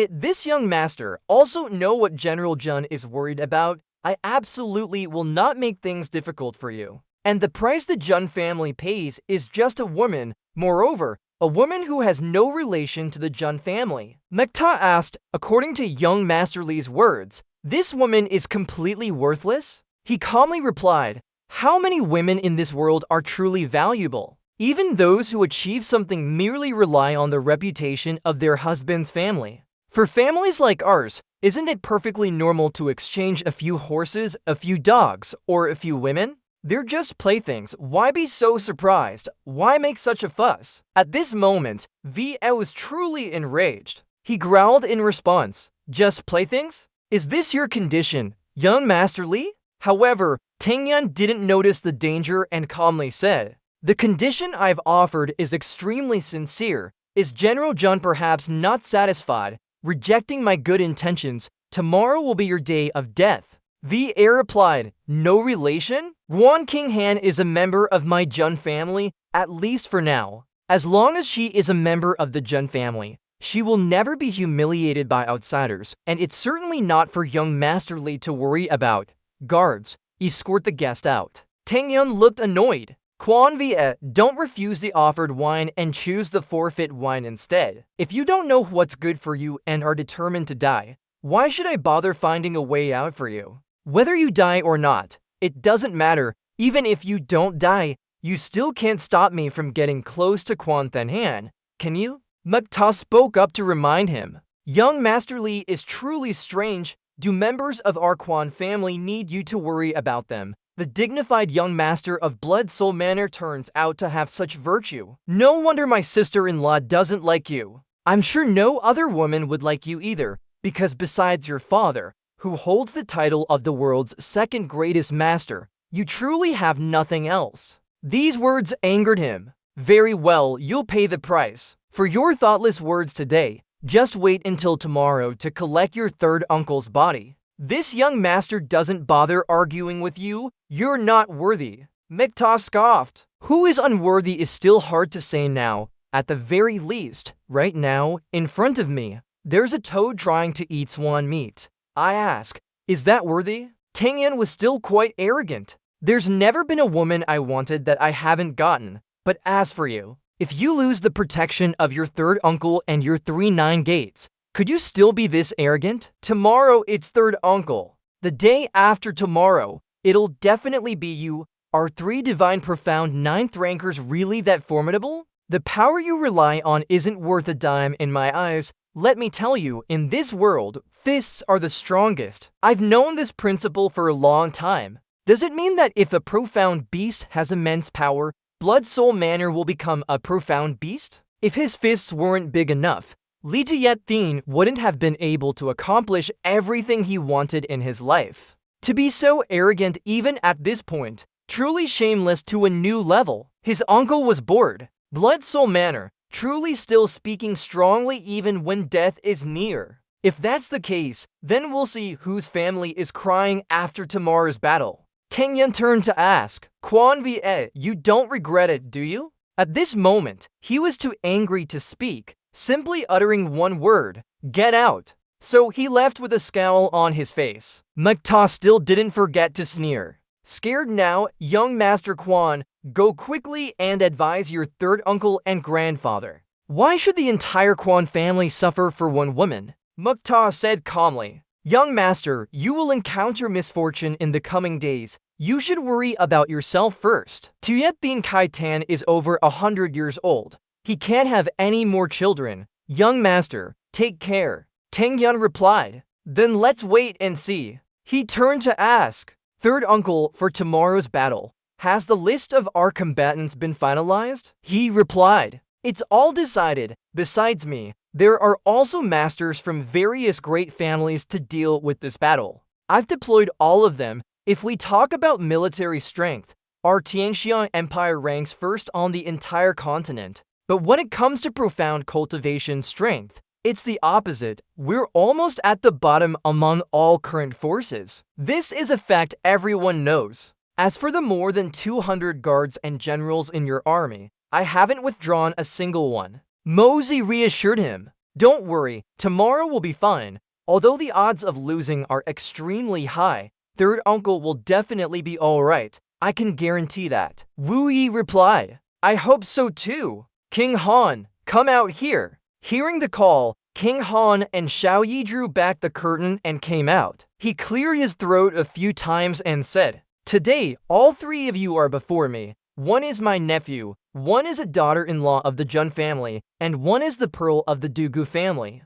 This young master, also know what General Jun is worried about. I absolutely will not make things difficult for you. And the price the Jun family pays is just a woman. Moreover, a woman who has no relation to the Jun family. Mekta asked, according to young Master Li's words, this woman is completely worthless? He calmly replied, how many women in this world are truly valuable? Even those who achieve something merely rely on the reputation of their husband's family. For families like ours, isn't it perfectly normal to exchange a few horses, a few dogs, or a few women? They're just playthings. Why be so surprised? Why make such a fuss? At this moment, V was truly enraged. He growled in response, just playthings? Is this your condition, young Master Li? However, Tingyun didn't notice the danger and calmly said, the condition I've offered is extremely sincere. Is General Jun perhaps not satisfied, rejecting my good intentions? Tomorrow will be your day of death. The heir replied, no relation? Guan King Han is a member of my Jun family, at least for now. As long as she is a member of the Jun family, she will never be humiliated by outsiders, and it's certainly not for young Master Li to worry about. Guards, escort the guest out. Tingyun looked annoyed. Quan Vie, don't refuse the offered wine and choose the forfeit wine instead. If you don't know what's good for you and are determined to die, why should I bother finding a way out for you? Whether you die or not, it doesn't matter. Even if you don't die, you still can't stop me from getting close to Quan Han, can you? Mekta spoke up to remind him. Young Master Li is truly strange. Do members of our Quan family need you to worry about them? The dignified young master of Blood Soul Manor turns out to have such virtue. No wonder my sister-in-law doesn't like you. I'm sure no other woman would like you either, because besides your father, who holds the title of the world's second greatest master, you truly have nothing else. These words angered him. Very well, you'll pay the price. For your thoughtless words today, just wait until tomorrow to collect your third uncle's body. This young master doesn't bother arguing with you. You're not worthy. Mekta scoffed. Who is unworthy is still hard to say now. At the very least, right now, in front of me, there's a toad trying to eat swan meat. I ask, is that worthy? Tingyun was still quite arrogant. There's never been a woman I wanted that I haven't gotten. But as for you, if you lose the protection of your third uncle and your 3-9 gates, could you still be this arrogant? Tomorrow it's third uncle. The day after tomorrow, it'll definitely be you. Are 3 divine profound 9th rankers really that formidable? The power you rely on isn't worth a dime in my eyes. Let me tell you, in this world, fists are the strongest. I've known this principle for a long time. Does it mean that if a profound beast has immense power, Blood Soul Manor will become a profound beast? If his fists weren't big enough, Li Tien wouldn't have been able to accomplish everything he wanted in his life. To be so arrogant even at this point, truly shameless to a new level. His uncle was bored. Blood Soul Manor, truly still speaking strongly even when death is near. If that's the case, then we'll see whose family is crying after tomorrow's battle. Tingyun turned to ask, Quan Vie, you don't regret it, do you? At this moment, he was too angry to speak, simply uttering one word, get out. So he left with a scowl on his face. Mekta still didn't forget to sneer. Scared now, young Master Quan, go quickly and advise your third uncle and grandfather. Why should the entire Quan family suffer for one woman? Mekta said calmly. Young Master, you will encounter misfortune in the coming days. You should worry about yourself first. Tuyet Thin Kai Tan is over 100 years old. He can't have any more children. Young master, take care. Tang Yun replied. Then let's wait and see. He turned to ask, third uncle, for tomorrow's battle, has the list of our combatants been finalized? He replied, it's all decided. Besides me, there are also masters from various great families to deal with this battle. I've deployed all of them. If we talk about military strength, our Tianxiang Empire ranks first on the entire continent. But when it comes to profound cultivation strength, it's the opposite. We're almost at the bottom among all current forces. This is a fact everyone knows. As for the more than 200 guards and generals in your army, I haven't withdrawn a single one. Mosey reassured him. Don't worry, tomorrow will be fine. Although the odds of losing are extremely high, third uncle will definitely be alright. I can guarantee that. Wu Yi replied. I hope so too. King Han, come out here. Hearing the call, King Han and Xiao Yi drew back the curtain and came out. He cleared his throat a few times and said, today, all three of you are before me. One is my nephew, one is a daughter-in-law of the Jun family, and one is the pearl of the Dugu family.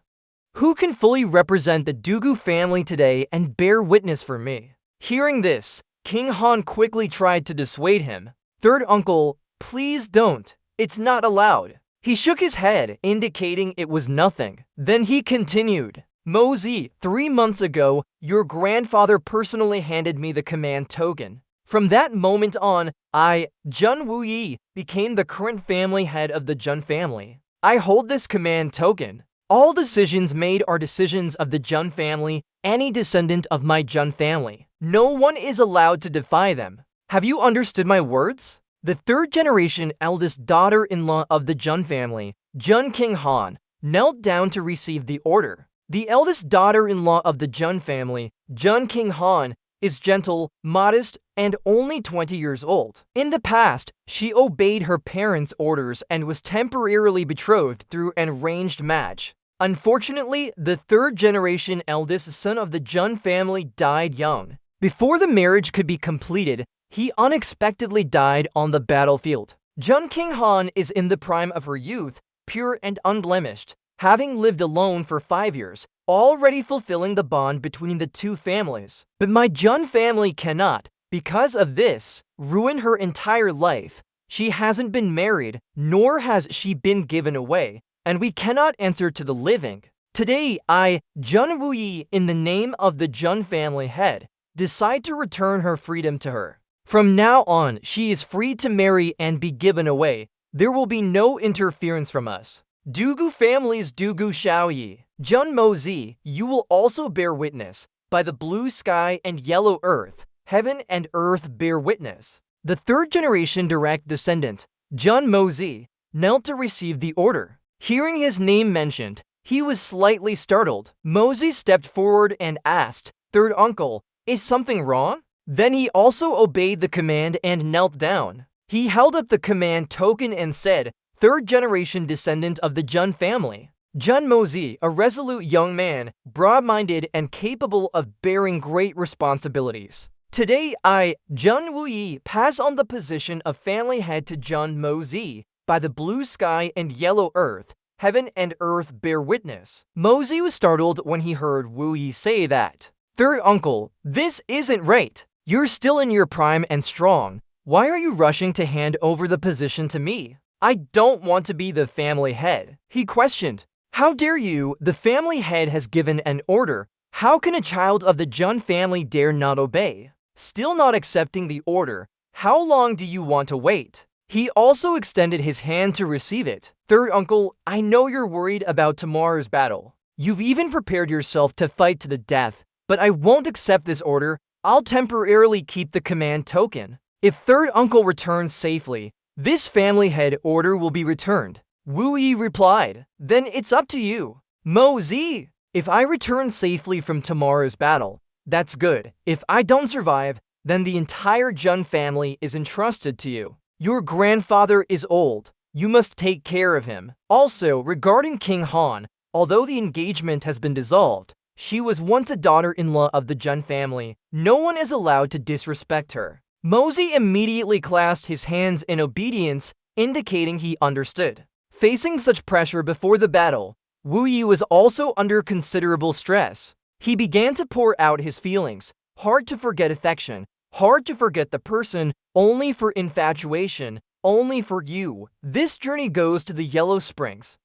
Who can fully represent the Dugu family today and bear witness for me? Hearing this, King Han quickly tried to dissuade him. Third uncle, please don't. It's not allowed. He shook his head, indicating it was nothing. Then he continued. Mosey, 3 months ago, your grandfather personally handed me the command token. From that moment on, I, Jun Wu Yi, became the current family head of the Jun family. I hold this command token. All decisions made are decisions of the Jun family, any descendant of my Jun family. No one is allowed to defy them. Have you understood my words? The third generation eldest daughter-in-law of the Jun family, Jun King Han, knelt down to receive the order. The eldest daughter-in-law of the Jun family, Jun King Han, is gentle, modest, and only 20 years old. In the past, she obeyed her parents' orders and was temporarily betrothed through an arranged match. Unfortunately, the third-generation eldest son of the Jun family died young. Before the marriage could be completed, he unexpectedly died on the battlefield. Jun King Han is in the prime of her youth, pure and unblemished, having lived alone for 5 years, already fulfilling the bond between the two families. But my Jun family cannot, because of this, ruin her entire life. She hasn't been married, nor has she been given away, and we cannot answer to the living. Today, I, Jun Wu Yi, in the name of the Jun family head, decide to return her freedom to her. From now on, she is free to marry and be given away. There will be no interference from us. Dugu family's Dugu Xiaoyi, Jun Mozi, you will also bear witness. By the blue sky and yellow earth, heaven and earth bear witness. The third generation direct descendant, Jun Mozi, knelt to receive the order. Hearing his name mentioned, he was slightly startled. Mozi stepped forward and asked, third uncle, is something wrong? Then he also obeyed the command and knelt down. He held up the command token and said, third generation descendant of the Jun family. Jun Mozi, a resolute young man, broad-minded and capable of bearing great responsibilities. Today, I, Jun Wu Yi, pass on the position of family head to Jun Mozi. By the blue sky and yellow earth, heaven and earth bear witness. Mozi was startled when he heard Wu Yi say that. Third uncle, this isn't right. You're still in your prime and strong. Why are you rushing to hand over the position to me? I don't want to be the family head. He questioned. How dare you? The family head has given an order. How can a child of the Jun family dare not obey? Still not accepting the order, how long do you want to wait? He also extended his hand to receive it. Third uncle, I know you're worried about tomorrow's battle. You've even prepared yourself to fight to the death, but I won't accept this order. I'll temporarily keep the command token. If third uncle returns safely, this family head order will be returned. Wu Yi replied, then it's up to you. Mo Zi, if I return safely from tomorrow's battle, that's good. If I don't survive, then the entire Jun family is entrusted to you. Your grandfather is old. You must take care of him. Also, regarding King Han, although the engagement has been dissolved, she was once a daughter-in-law of the Jun family. No one is allowed to disrespect her. Mozi immediately clasped his hands in obedience, indicating he understood. Facing such pressure before the battle, Wu Yi was also under considerable stress. He began to pour out his feelings, hard to forget affection, hard to forget the person, only for infatuation, only for you. This journey goes to the Yellow Springs.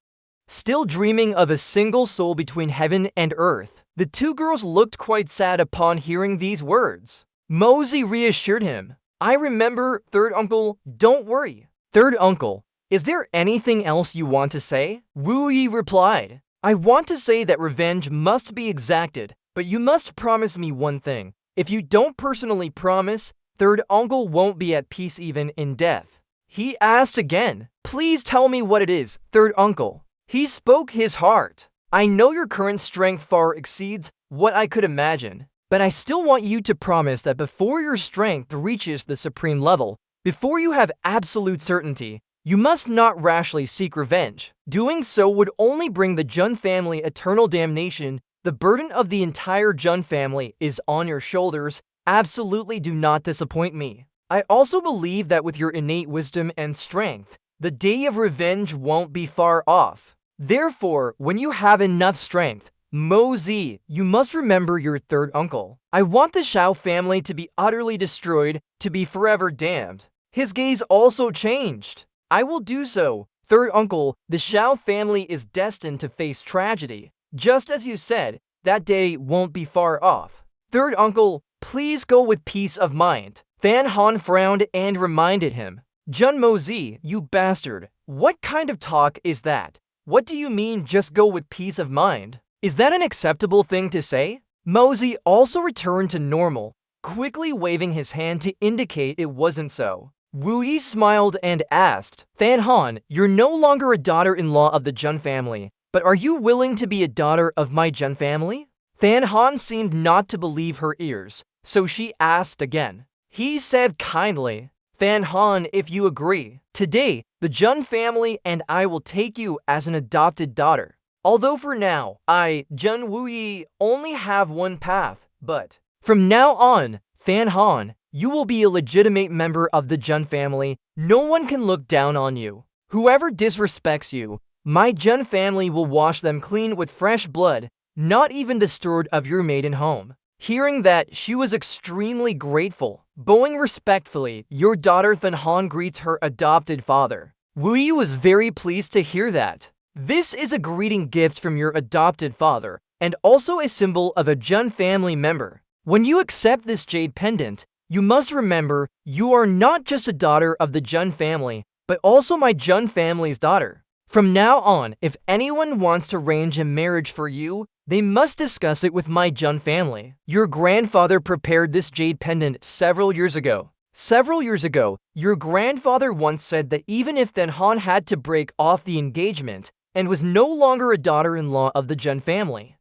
Still dreaming of a single soul between heaven and earth, the two girls looked quite sad upon hearing these words. Mosey reassured him. I remember, third uncle, don't worry. Third uncle, is there anything else you want to say? Wu Yi replied. I want to say that revenge must be exacted, but you must promise me one thing. If you don't personally promise, third uncle won't be at peace even in death. He asked again. Please tell me what it is, third uncle. He spoke his heart. I know your current strength far exceeds what I could imagine, but I still want you to promise that before your strength reaches the supreme level, before you have absolute certainty, you must not rashly seek revenge. Doing so would only bring the Jun family eternal damnation. The burden of the entire Jun family is on your shoulders. Absolutely do not disappoint me. I also believe that with your innate wisdom and strength, the day of revenge won't be far off. Therefore, when you have enough strength, Mosey, you must remember your third uncle. I want the Xiao family to be utterly destroyed, to be forever damned. His gaze also changed. I will do so. Third uncle, the Xiao family is destined to face tragedy. Just as you said, that day won't be far off. Third uncle, please go with peace of mind. Fan Han frowned and reminded him. Jun Mosey, you bastard. What kind of talk is that? What do you mean just go with peace of mind? Is that an acceptable thing to say? Mosey also returned to normal, quickly waving his hand to indicate it wasn't so. Wu Yi smiled and asked, Fan Han, you're no longer a daughter-in-law of the Jun family, but are you willing to be a daughter of my Jun family? Fan Han seemed not to believe her ears, so she asked again. He said kindly, Fan Han, if you agree, today, the Jun family and I will take you as an adopted daughter. Although for now, I, Jun Wu Yi, only have one path, but from now on, Fan Han, you will be a legitimate member of the Jun family. No one can look down on you. Whoever disrespects you, my Jun family will wash them clean with fresh blood, not even the steward of your maiden home. Hearing that, she was extremely grateful. Bowing respectfully, your daughter Fan Han greets her adopted father. Wu Yi was very pleased to hear that. This is a greeting gift from your adopted father, and also a symbol of a Jun family member. When you accept this jade pendant, you must remember you are not just a daughter of the Jun family, but also my Jun family's daughter. From now on, if anyone wants to arrange a marriage for you, they must discuss it with my Jun family. Your grandfather prepared this jade pendant several years ago. Several years ago, your grandfather once said that even if Fan Han had to break off the engagement and was no longer a daughter-in-law of the Jun family,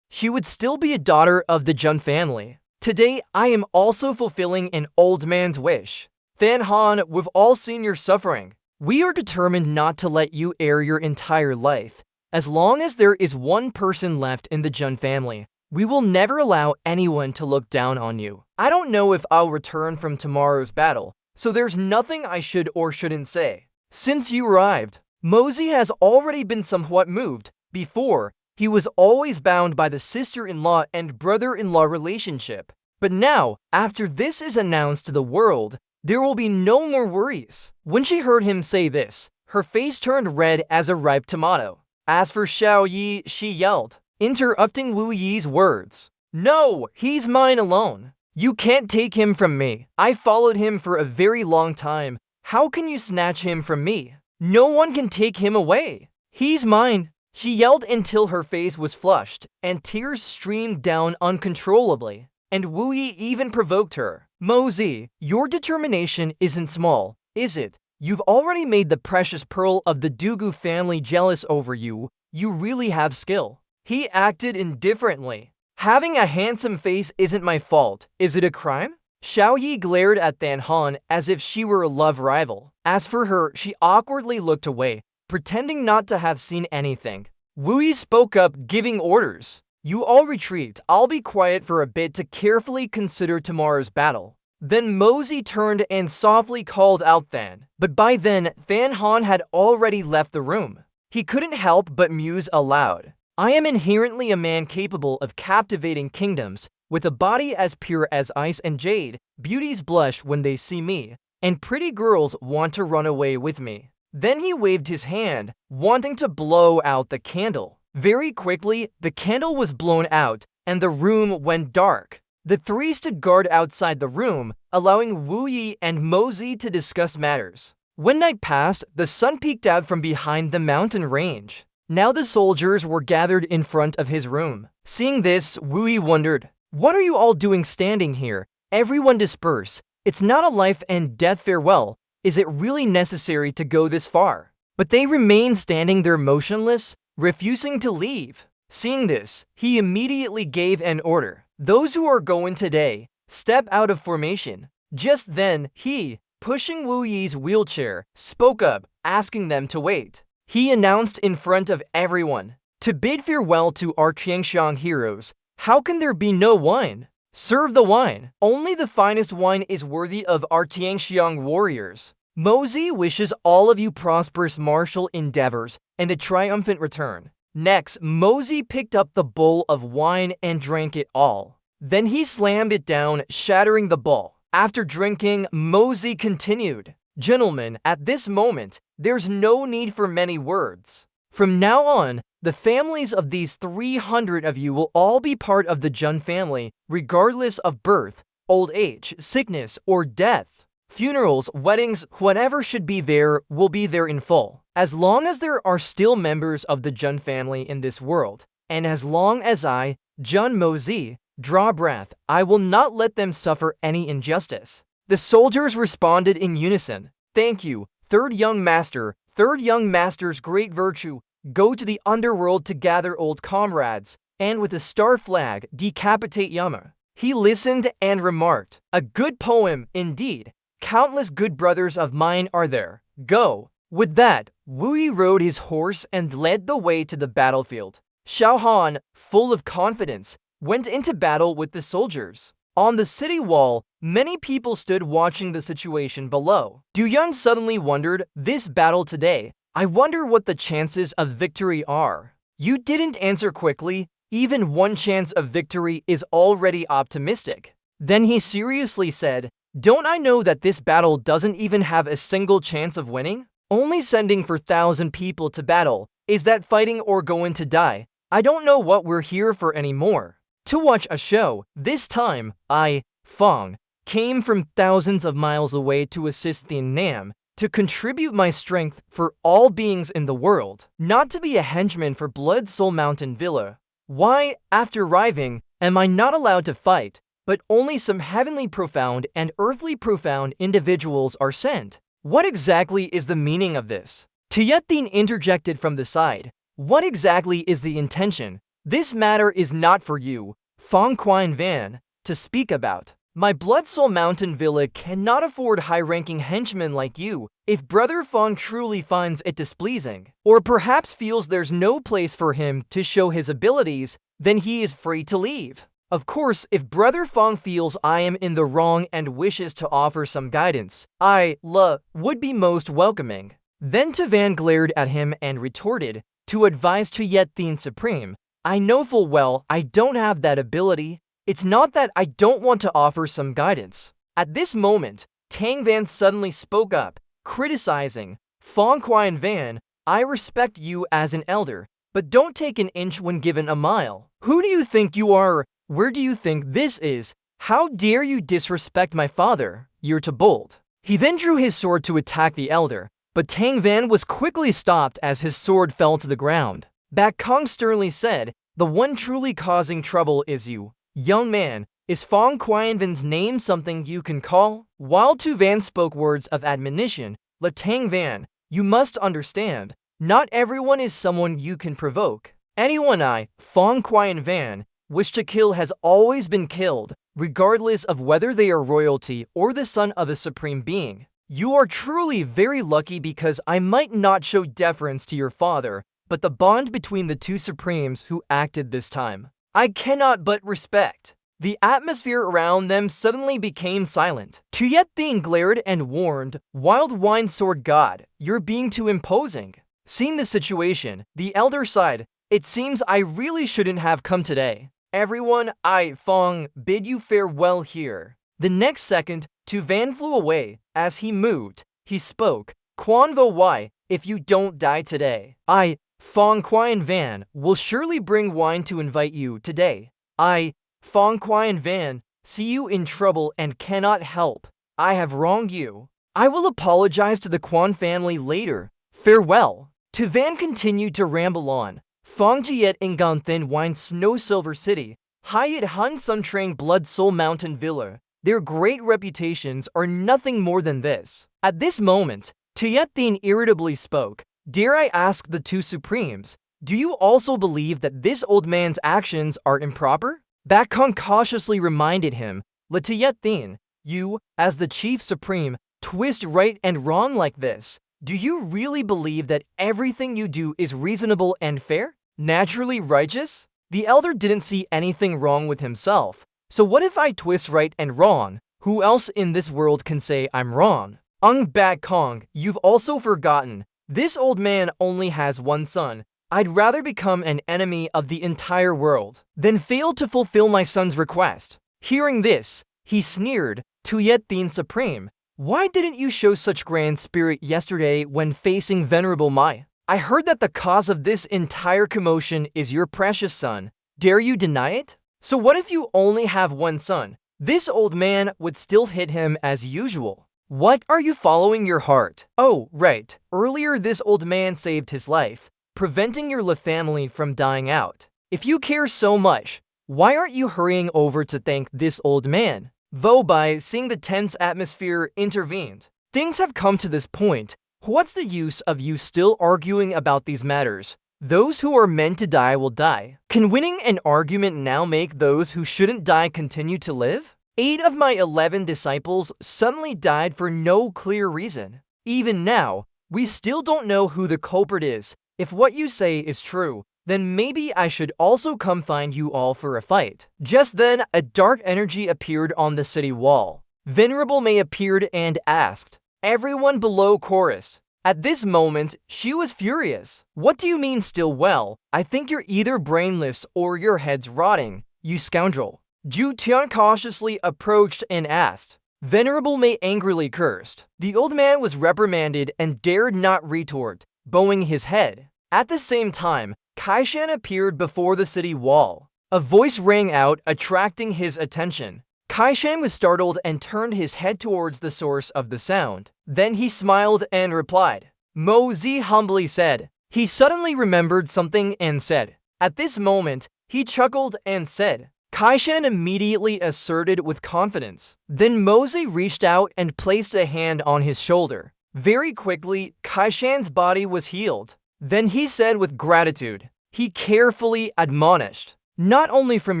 she would still be a daughter of the Jun family. Today, I am also fulfilling an old man's wish. Fan Han, we've all seen your suffering. We are determined not to let you air your entire life. As long as there is one person left in the Jun family, we will never allow anyone to look down on you. I don't know if I'll return from tomorrow's battle, so there's nothing I should or shouldn't say. Since you arrived, Mosey has already been somewhat moved. Before, he was always bound by the sister-in-law and brother-in-law relationship. But now, after this is announced to the world, there will be no more worries. When she heard him say this, her face turned red as a ripe tomato. As for Xiao Yi, she yelled, interrupting Wu Yi's words. No, he's mine alone. You can't take him from me. I followed him for a very long time. How can you snatch him from me? No one can take him away. He's mine. She yelled until her face was flushed, and tears streamed down uncontrollably. And Wu Yi even provoked her. Mosey, your determination isn't small, is it? You've already made the precious pearl of the Dugu family jealous over you. You really have skill. He acted indifferently. Having a handsome face isn't my fault. Is it a crime? Xiao Yi glared at Fan Han as if she were a love rival. As for her, she awkwardly looked away, pretending not to have seen anything. Wu Yi spoke up, giving orders. You all retreat. I'll be quiet for a bit to carefully consider tomorrow's battle. Then Mosey turned and softly called out Than. But by then, Than Han had already left the room. He couldn't help but muse aloud. I am inherently a man capable of captivating kingdoms, with a body as pure as ice and jade. Beauties blush when they see me, and pretty girls want to run away with me. Then he waved his hand, wanting to blow out the candle. Very quickly, the candle was blown out, and the room went dark. The three stood guard outside the room, allowing Wu Yi and Mosey to discuss matters. When night passed, the sun peeked out from behind the mountain range. Now the soldiers were gathered in front of his room. Seeing this, Wu Yi wondered, "What are you all doing standing here? Everyone disperse. It's not a life and death farewell. Is it really necessary to go this far?" But they remained standing there motionless, refusing to leave. Seeing this, he immediately gave an order. "Those who are going today, step out of formation." Just then, he, pushing Wu Yi's wheelchair, spoke up, asking them to wait. He announced in front of everyone, "To bid farewell to our Qiangxiang heroes, how can there be no wine? Serve the wine. Only the finest wine is worthy of our Qiangxiang warriors. Mosey wishes all of you prosperous martial endeavors and a triumphant return." Next, Mosey picked up the bowl of wine and drank it all. Then he slammed it down, shattering the bowl. After drinking, Mosey continued, "Gentlemen, at this moment, there's no need for many words. From now on, the families of these 300 of you will all be part of the Jun family, regardless of birth, old age, sickness, or death. Funerals, weddings, whatever should be there will be there in full. As long as there are still members of the Jun family in this world, and as long as I, Jun Mosey, draw breath, I will not let them suffer any injustice." The soldiers responded in unison, "Thank you, third young master. Third young master's great virtue. Go to the underworld to gather old comrades, and with a star flag, decapitate Yama." He listened and remarked, "A good poem, indeed. Countless good brothers of mine are there. Go." With that, Wu Yi rode his horse and led the way to the battlefield. Xiao Han, full of confidence, went into battle with the soldiers. On the city wall, many people stood watching the situation below. Du Yun suddenly wondered, "This battle today, I wonder what the chances of victory are." You didn't answer quickly. Even one chance of victory is already optimistic. Then he seriously said, "Don't I know that this battle doesn't even have a single chance of winning? Only sending 4,000 people to battle. Is that fighting or going to die? I don't know what we're here for anymore." To watch a show, this time, I, Fong, came from thousands of miles away to assist the Nam, to contribute my strength for all beings in the world, not to be a henchman for Blood Soul Mountain Villa. Why, after arriving, am I not allowed to fight, but only some heavenly profound and earthly profound individuals are sent? What exactly is the meaning of this? Tietin interjected from the side. What exactly is the intention? This matter is not for you, Fong Quine Van, to speak about. My Blood Soul Mountain Villa cannot afford high-ranking henchmen like you. If Brother Fong truly finds it displeasing, or perhaps feels there's no place for him to show his abilities, then he is free to leave. Of course, if Brother Fong feels I am in the wrong and wishes to offer some guidance, I, would be most welcoming." Then Tavan glared at him and retorted, "To advise Tietin Supreme, I know full well I don't have that ability. It's not that I don't want to offer some guidance." At this moment, Tang Van suddenly spoke up, criticizing, "Fong Quine Van, I respect you as an elder, but don't take an inch when given a mile. Who do you think you are? Where do you think this is? How dare you disrespect my father? You're too bold." He then drew his sword to attack the elder, but Tang Van was quickly stopped as his sword fell to the ground. Bak Kong sternly said, "The one truly causing trouble is you. Young man, is Fong Quine Van's name something you can call?" While Tu Van spoke words of admonition, Le Tang Van, "You must understand, not everyone is someone you can provoke. Anyone I, Fong Quine Van, wish to kill has always been killed, regardless of whether they are royalty or the son of a supreme being. You are truly very lucky because I might not show deference to your father, but the bond between the two supremes who acted this time, I cannot but respect." The atmosphere around them suddenly became silent. Tuyet-Thin glared and warned, "Wild Wine Sword God, you're being too imposing." Seeing the situation, the elder sighed, "It seems I really shouldn't have come today. Everyone, I, Fong, bid you farewell here." The next second, Tu Van flew away. As he moved, he spoke, "Quan Vo Wai, if you don't die today, I, Fong Quyen Van, will surely bring wine to invite you today. I, Fong Quyen Van, see you in trouble and cannot help. I have wronged you. I will apologize to the Quan family later. Farewell." Tu Van continued to ramble on. Fong Jiet in Thin Wine Snow Silver City, Hyatt Hun Sun Trang Blood Soul Mountain Villa. Their great reputations are nothing more than this. At this moment, Tuyet-Thin irritably spoke, "Dare I ask the two supremes, do you also believe that this old man's actions are improper?" Bakong cautiously reminded him, "Tuyet-Thin, you, as the chief supreme, twist right and wrong like this. Do you really believe that everything you do is reasonable and fair? Naturally righteous?" The elder didn't see anything wrong with himself. So what if I twist right and wrong? Who else in this world can say I'm wrong? Bakong, you've also forgotten. This old man only has one son. I'd rather become an enemy of the entire world than fail to fulfill my son's request. Hearing this, he sneered, "Tuyet-Thin Supreme, why didn't you show such grand spirit yesterday when facing Venerable Mai? I heard that the cause of this entire commotion is your precious son. Dare you deny it? So what if you only have one son? This old man would still hit him as usual. What are you following your heart? Oh, right. Earlier this old man saved his life, preventing your La family from dying out. If you care so much, why aren't you hurrying over to thank this old man?" Vo Bai, seeing the tense atmosphere, intervened. "Things have come to this point. What's the use of you still arguing about these matters? Those who are meant to die will die. Can winning an argument now make those who shouldn't die continue to live? 8 of my 11 disciples suddenly died for no clear reason. Even now, we still don't know who the culprit is. If what you say is true, then maybe I should also come find you all for a fight." Just then, a dark energy appeared on the city wall. Venerable May appeared and asked, "Everyone below chorus." At this moment, she was furious. "What do you mean still well? I think you're either brainless or your head's rotting, you scoundrel." Ju Tian cautiously approached and asked. Venerable May angrily cursed. The old man was reprimanded and dared not retort, bowing his head. At the same time, Kaishan appeared before the city wall. A voice rang out, attracting his attention. Kaishan was startled and turned his head towards the source of the sound. Then he smiled and replied. Mo Zi humbly said. He suddenly remembered something and said. At this moment, he chuckled and said. Kaishan immediately asserted with confidence. Then Mozi reached out and placed a hand on his shoulder. Very quickly, Kaishan's body was healed. Then he said with gratitude, he carefully admonished, not only from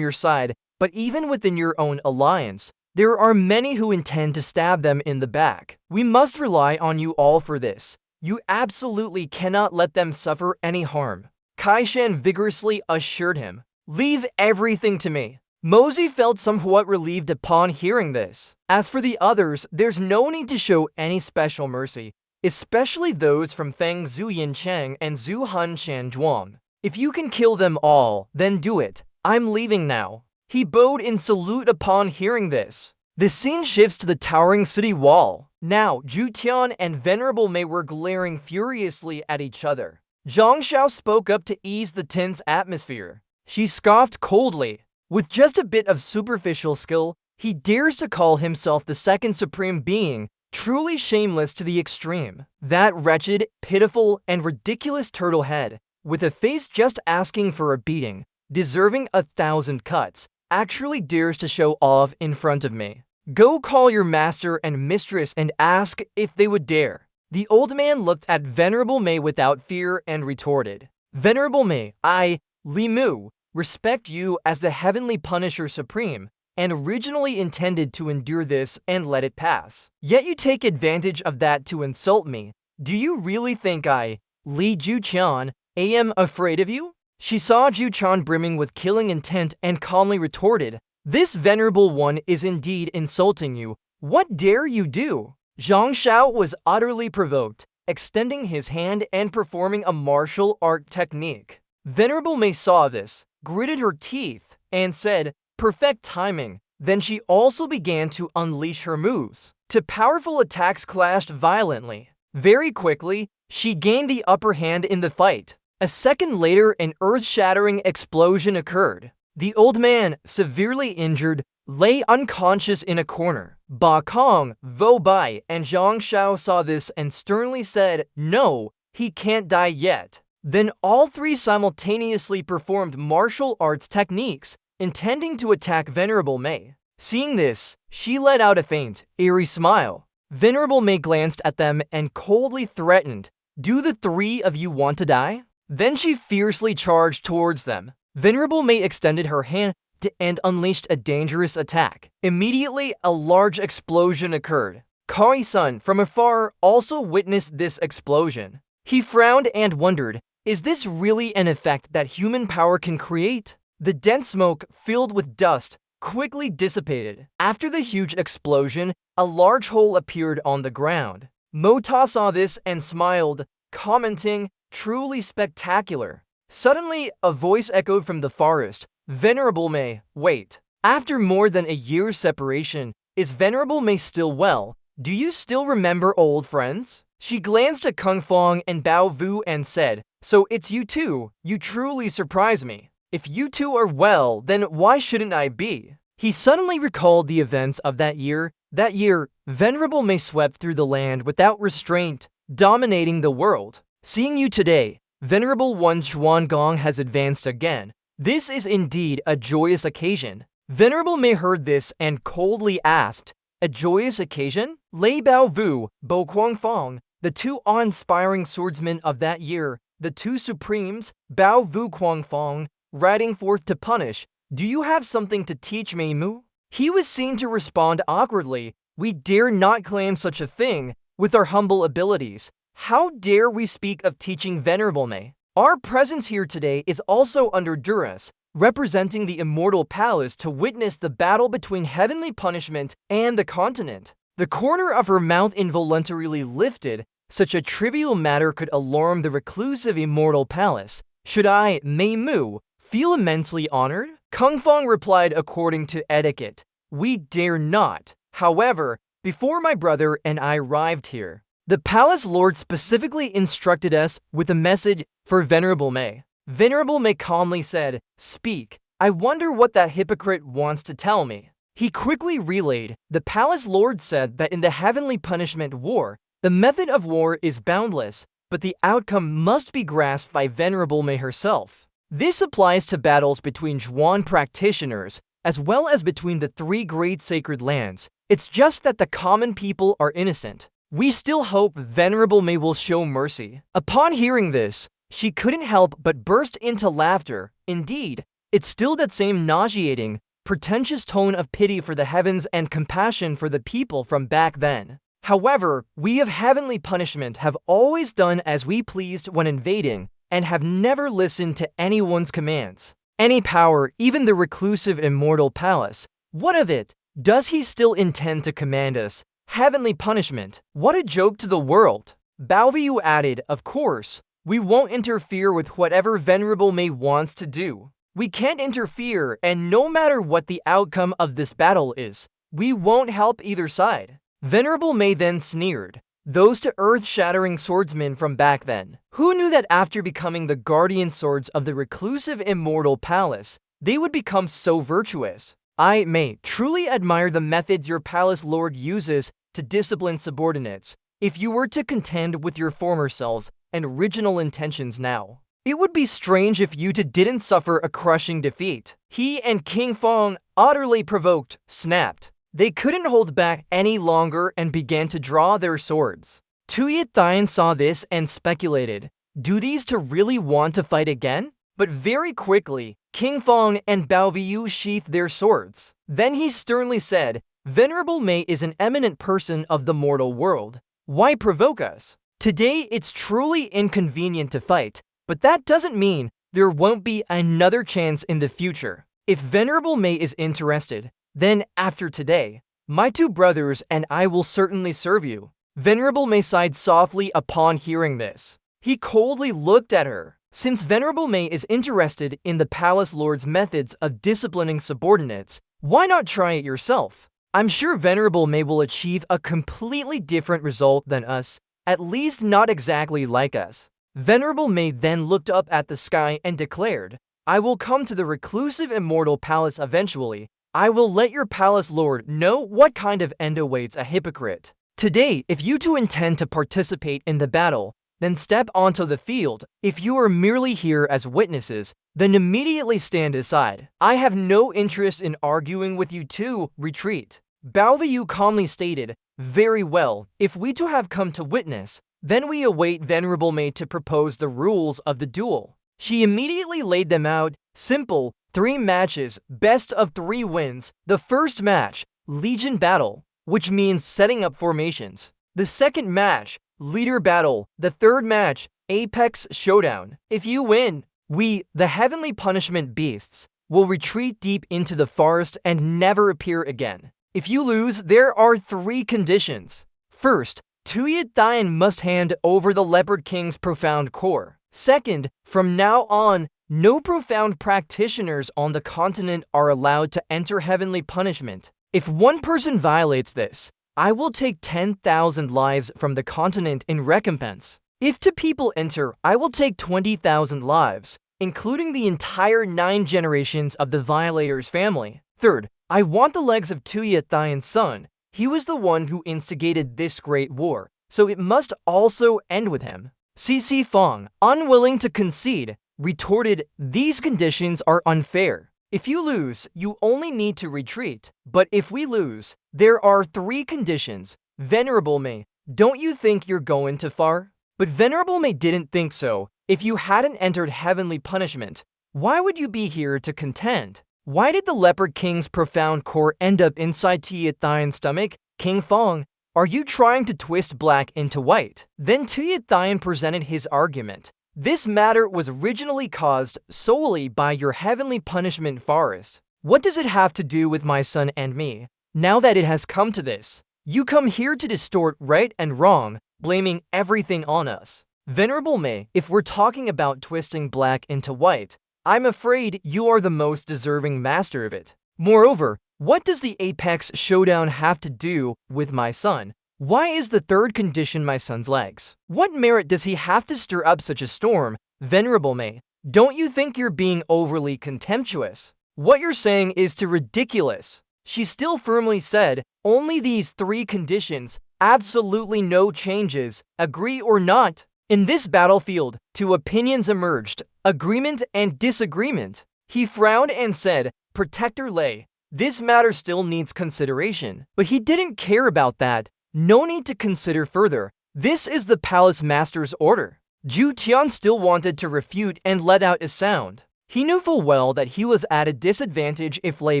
your side, but even within your own alliance, there are many who intend to stab them in the back. We must rely on you all for this. You absolutely cannot let them suffer any harm. Kaishan vigorously assured him, leave everything to me. Mozi felt somewhat relieved upon hearing this. As for the others, there's no need to show any special mercy, especially those from Feng Zuyin Cheng and Zhu Han Shan Zhuang. If you can kill them all, then do it. I'm leaving now. He bowed in salute upon hearing this. The scene shifts to the towering city wall. Now, Zhu Tian and Venerable Mei were glaring furiously at each other. Zhang Xiao spoke up to ease the tense atmosphere. She scoffed coldly. With just a bit of superficial skill, he dares to call himself the second supreme being, truly shameless to the extreme. That wretched, pitiful, and ridiculous turtle head, with a face just asking for a beating, deserving 1,000 cuts, actually dares to show off in front of me. Go call your master and mistress and ask if they would dare. The old man looked at Venerable Mei without fear and retorted. Venerable Mei, I, Li Mu, respect you as the Heavenly Punisher Supreme, and originally intended to endure this and let it pass. Yet you take advantage of that to insult me. Do you really think I, Li Juqian, am afraid of you? She saw Juqian brimming with killing intent and calmly retorted, This venerable one is indeed insulting you. What dare you do? Zhang Shao was utterly provoked, extending his hand and performing a martial art technique. Venerable Mei saw this, gritted her teeth, and said, "Perfect timing." Then she also began to unleash her moves. Two powerful attacks clashed violently. Very quickly, she gained the upper hand in the fight. A second later, an earth-shattering explosion occurred. The old man, severely injured, lay unconscious in a corner. Ba Kong, Vo Bai, and Zhang Shao saw this and sternly said, "No, he can't die yet." Then all three simultaneously performed martial arts techniques, intending to attack Venerable Mei. Seeing this, she let out a faint, eerie smile. Venerable Mei glanced at them and coldly threatened, "Do the three of you want to die?" Then she fiercely charged towards them. Venerable Mei extended her hand and unleashed a dangerous attack. Immediately, a large explosion occurred. Kai-sun, from afar, also witnessed this explosion. He frowned and wondered, is this really an effect that human power can create? The dense smoke, filled with dust, quickly dissipated. After the huge explosion, a large hole appeared on the ground. Mota saw this and smiled, commenting, "Truly spectacular." Suddenly, a voice echoed from the forest, "Venerable Mei, wait. After more than a year's separation, is Venerable Mei still well? Do you still remember old friends?" She glanced at Kung Fong and Bao Vu and said, "So it's you two. You truly surprise me. If you two are well, then why shouldn't I be?" He suddenly recalled the events of that year. That year, Venerable Mei swept through the land without restraint, dominating the world. Seeing you today, Venerable One Xuangong has advanced again. This is indeed a joyous occasion. Venerable Mei heard this and coldly asked, "A joyous occasion?" Lei Bao Vu, Bo Kuang Fong, the two awe-inspiring swordsmen of that year, the two supremes, Bao Vu Kuang Fong, riding forth to punish. "Do you have something to teach Mei Mu?" He was seen to respond awkwardly, "We dare not claim such a thing with our humble abilities. How dare we speak of teaching Venerable Mei? Our presence here today is also under duress, representing the immortal palace to witness the battle between heavenly punishment and the continent." The corner of her mouth involuntarily lifted. Such a trivial matter could alarm the reclusive immortal palace. "Should I, Mei Mu, feel immensely honored?" Kung Fong replied according to etiquette, "We dare not. However, before my brother and I arrived here, the palace lord specifically instructed us with a message for Venerable Mei." Venerable Mei calmly said, "Speak. I wonder what that hypocrite wants to tell me." He quickly relayed, "The palace lord said that in the heavenly punishment war, the method of war is boundless, but the outcome must be grasped by Venerable Mei herself. This applies to battles between Zhuan practitioners, as well as between the three great sacred lands. It's just that the common people are innocent. We still hope Venerable Mei will show mercy." Upon hearing this, she couldn't help but burst into laughter. Indeed, it's still that same nauseating, pretentious tone of pity for the heavens and compassion for the people from back then. However, we of heavenly punishment have always done as we pleased when invading, and have never listened to anyone's commands. Any power, even the reclusive immortal palace, what of it? Does he still intend to command us? Heavenly punishment. What a joke to the world. Bao Vu added, "Of course, we won't interfere with whatever Venerable Mei wants to do. We can't interfere, and no matter what the outcome of this battle is, we won't help either side." Venerable Mei then sneered, "Those two earth-shattering swordsmen from back then. Who knew that after becoming the guardian swords of the reclusive immortal palace, they would become so virtuous? I, Mei, truly admire the methods your palace lord uses to discipline subordinates. If you were to contend with your former selves and original intentions now, it would be strange if you two didn't suffer a crushing defeat." He and King Fong, utterly provoked, snapped. They couldn't hold back any longer and began to draw their swords. Tuyet Thien saw this and speculated, do these two really want to fight again? But very quickly, King Fong and Bao Vu sheathed their swords. Then he sternly said, "Venerable Mei is an eminent person of the mortal world. Why provoke us? Today it's truly inconvenient to fight, but that doesn't mean there won't be another chance in the future. If Venerable Mei is interested, then after today, my two brothers and I will certainly serve you. Venerable Mei sighed softly upon hearing this. He coldly looked at her. Since Venerable Mei is interested in the palace lord's methods of disciplining subordinates, why not try it yourself? I'm sure Venerable Mei will achieve a completely different result than us, at least not exactly like us. Venerable Mei then looked up at the sky and declared, I will come to the reclusive immortal palace eventually. I will let your palace lord know what kind of end awaits a hypocrite. Today, if you two intend to participate in the battle, then step onto the field. If you are merely here as witnesses, then immediately stand aside. I have no interest in arguing with you two. Retreat. Bao Yu calmly stated, very well, if we two have come to witness, then we await Venerable Mei to propose the rules of the duel. She immediately laid them out. Simple, 3 matches, best of 3 wins. The first match, Legion Battle, which means setting up formations. The second match, Leader Battle. The third match, Apex Showdown. If you win, we, the Heavenly Punishment Beasts, will retreat deep into the forest and never appear again. If you lose, there are 3 conditions. First, Tuyat Thian must hand over the Leopard King's profound core. Second, from now on, no profound practitioners on the continent are allowed to enter heavenly punishment. If one person violates this, I will take 10,000 lives from the continent in recompense. If 2 people enter, I will take 20,000 lives, including the entire 9 generations of the violator's family. Third, I want the legs of Tuyat Thian's son. He was the one who instigated this great war, so it must also end with him. CC Fong, unwilling to concede, retorted, these conditions are unfair. If you lose, you only need to retreat. But if we lose, there are 3 conditions. Venerable Mei, don't you think you're going too far? But Venerable Mei didn't think so. If you hadn't entered heavenly punishment, why would you be here to contend? Why did the Leopard King's profound core end up inside Tuyat Thian's stomach? King Fong, are you trying to twist black into white? Then Tuyat Thian presented his argument. This matter was originally caused solely by your heavenly punishment forest. What does it have to do with my son and me? Now that it has come to this, you come here to distort right and wrong, blaming everything on us. Venerable Mei, if we're talking about twisting black into white, I'm afraid you are the most deserving master of it. Moreover, what does the Apex Showdown have to do with my son? Why is the third condition my son's legs? What merit does he have to stir up such a storm? Venerable Mei, don't you think you're being overly contemptuous? What you're saying is too ridiculous. She still firmly said, only these 3 conditions, absolutely no changes, agree or not. In this battlefield, 2 opinions emerged, agreement and disagreement. He frowned and said, Protector Lei, this matter still needs consideration. But he didn't care about that. No need to consider further. This is the palace master's order. Zhu Tian still wanted to refute and let out a sound. He knew full well that he was at a disadvantage if Lei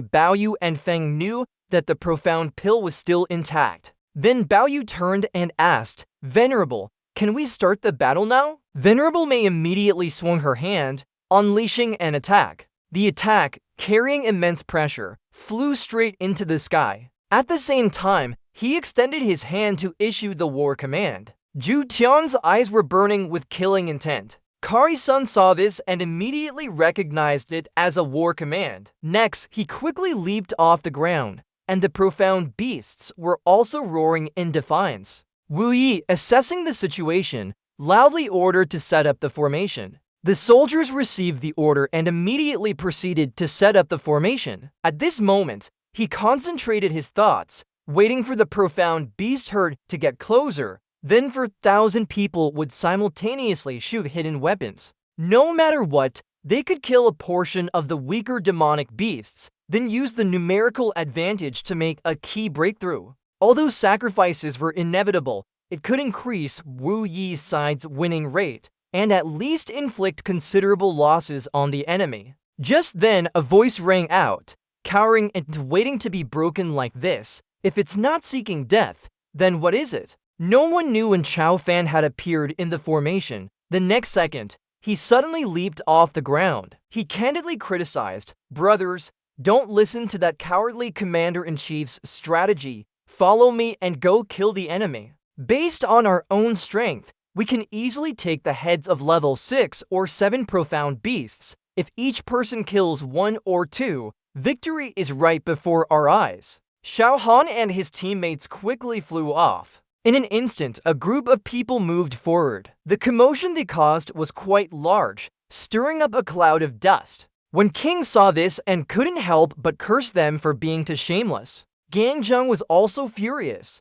Baoyu and Feng knew that the profound pill was still intact. Then Baoyu turned and asked, Venerable, can we start the battle now? Venerable Mei immediately swung her hand, unleashing an attack. The attack, carrying immense pressure, flew straight into the sky. At the same time, he extended his hand to issue the war command. Zhu Tian's eyes were burning with killing intent. Kari-san saw this and immediately recognized it as a war command. Next, he quickly leaped off the ground, and the profound beasts were also roaring in defiance. Wu Yi, assessing the situation, loudly ordered to set up the formation. The soldiers received the order and immediately proceeded to set up the formation. At this moment, he concentrated his thoughts, waiting for the profound beast herd to get closer. Then 4,000 people would simultaneously shoot hidden weapons. No matter what, they could kill a portion of the weaker demonic beasts, then use the numerical advantage to make a key breakthrough. Although sacrifices were inevitable, it could increase Wu Yi's side's winning rate, and at least inflict considerable losses on the enemy. Just then, a voice rang out, cowering and waiting to be broken like this. If it's not seeking death, then what is it? No one knew when Chao Fan had appeared in the formation. The next second, he suddenly leaped off the ground. He candidly criticized, "Brothers, don't listen to that cowardly commander-in-chief's strategy. Follow me and go kill the enemy. Based on our own strength, we can easily take the heads of level 6 or 7 profound beasts. If each person kills 1 or 2, victory is right before our eyes." Xiao Han and his teammates quickly flew off. In an instant, a group of people moved forward. The commotion they caused was quite large, stirring up a cloud of dust. When King saw this and couldn't help but curse them for being too shameless, Gang Zheng was also furious.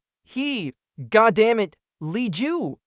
"Goddamn it, Li Ju,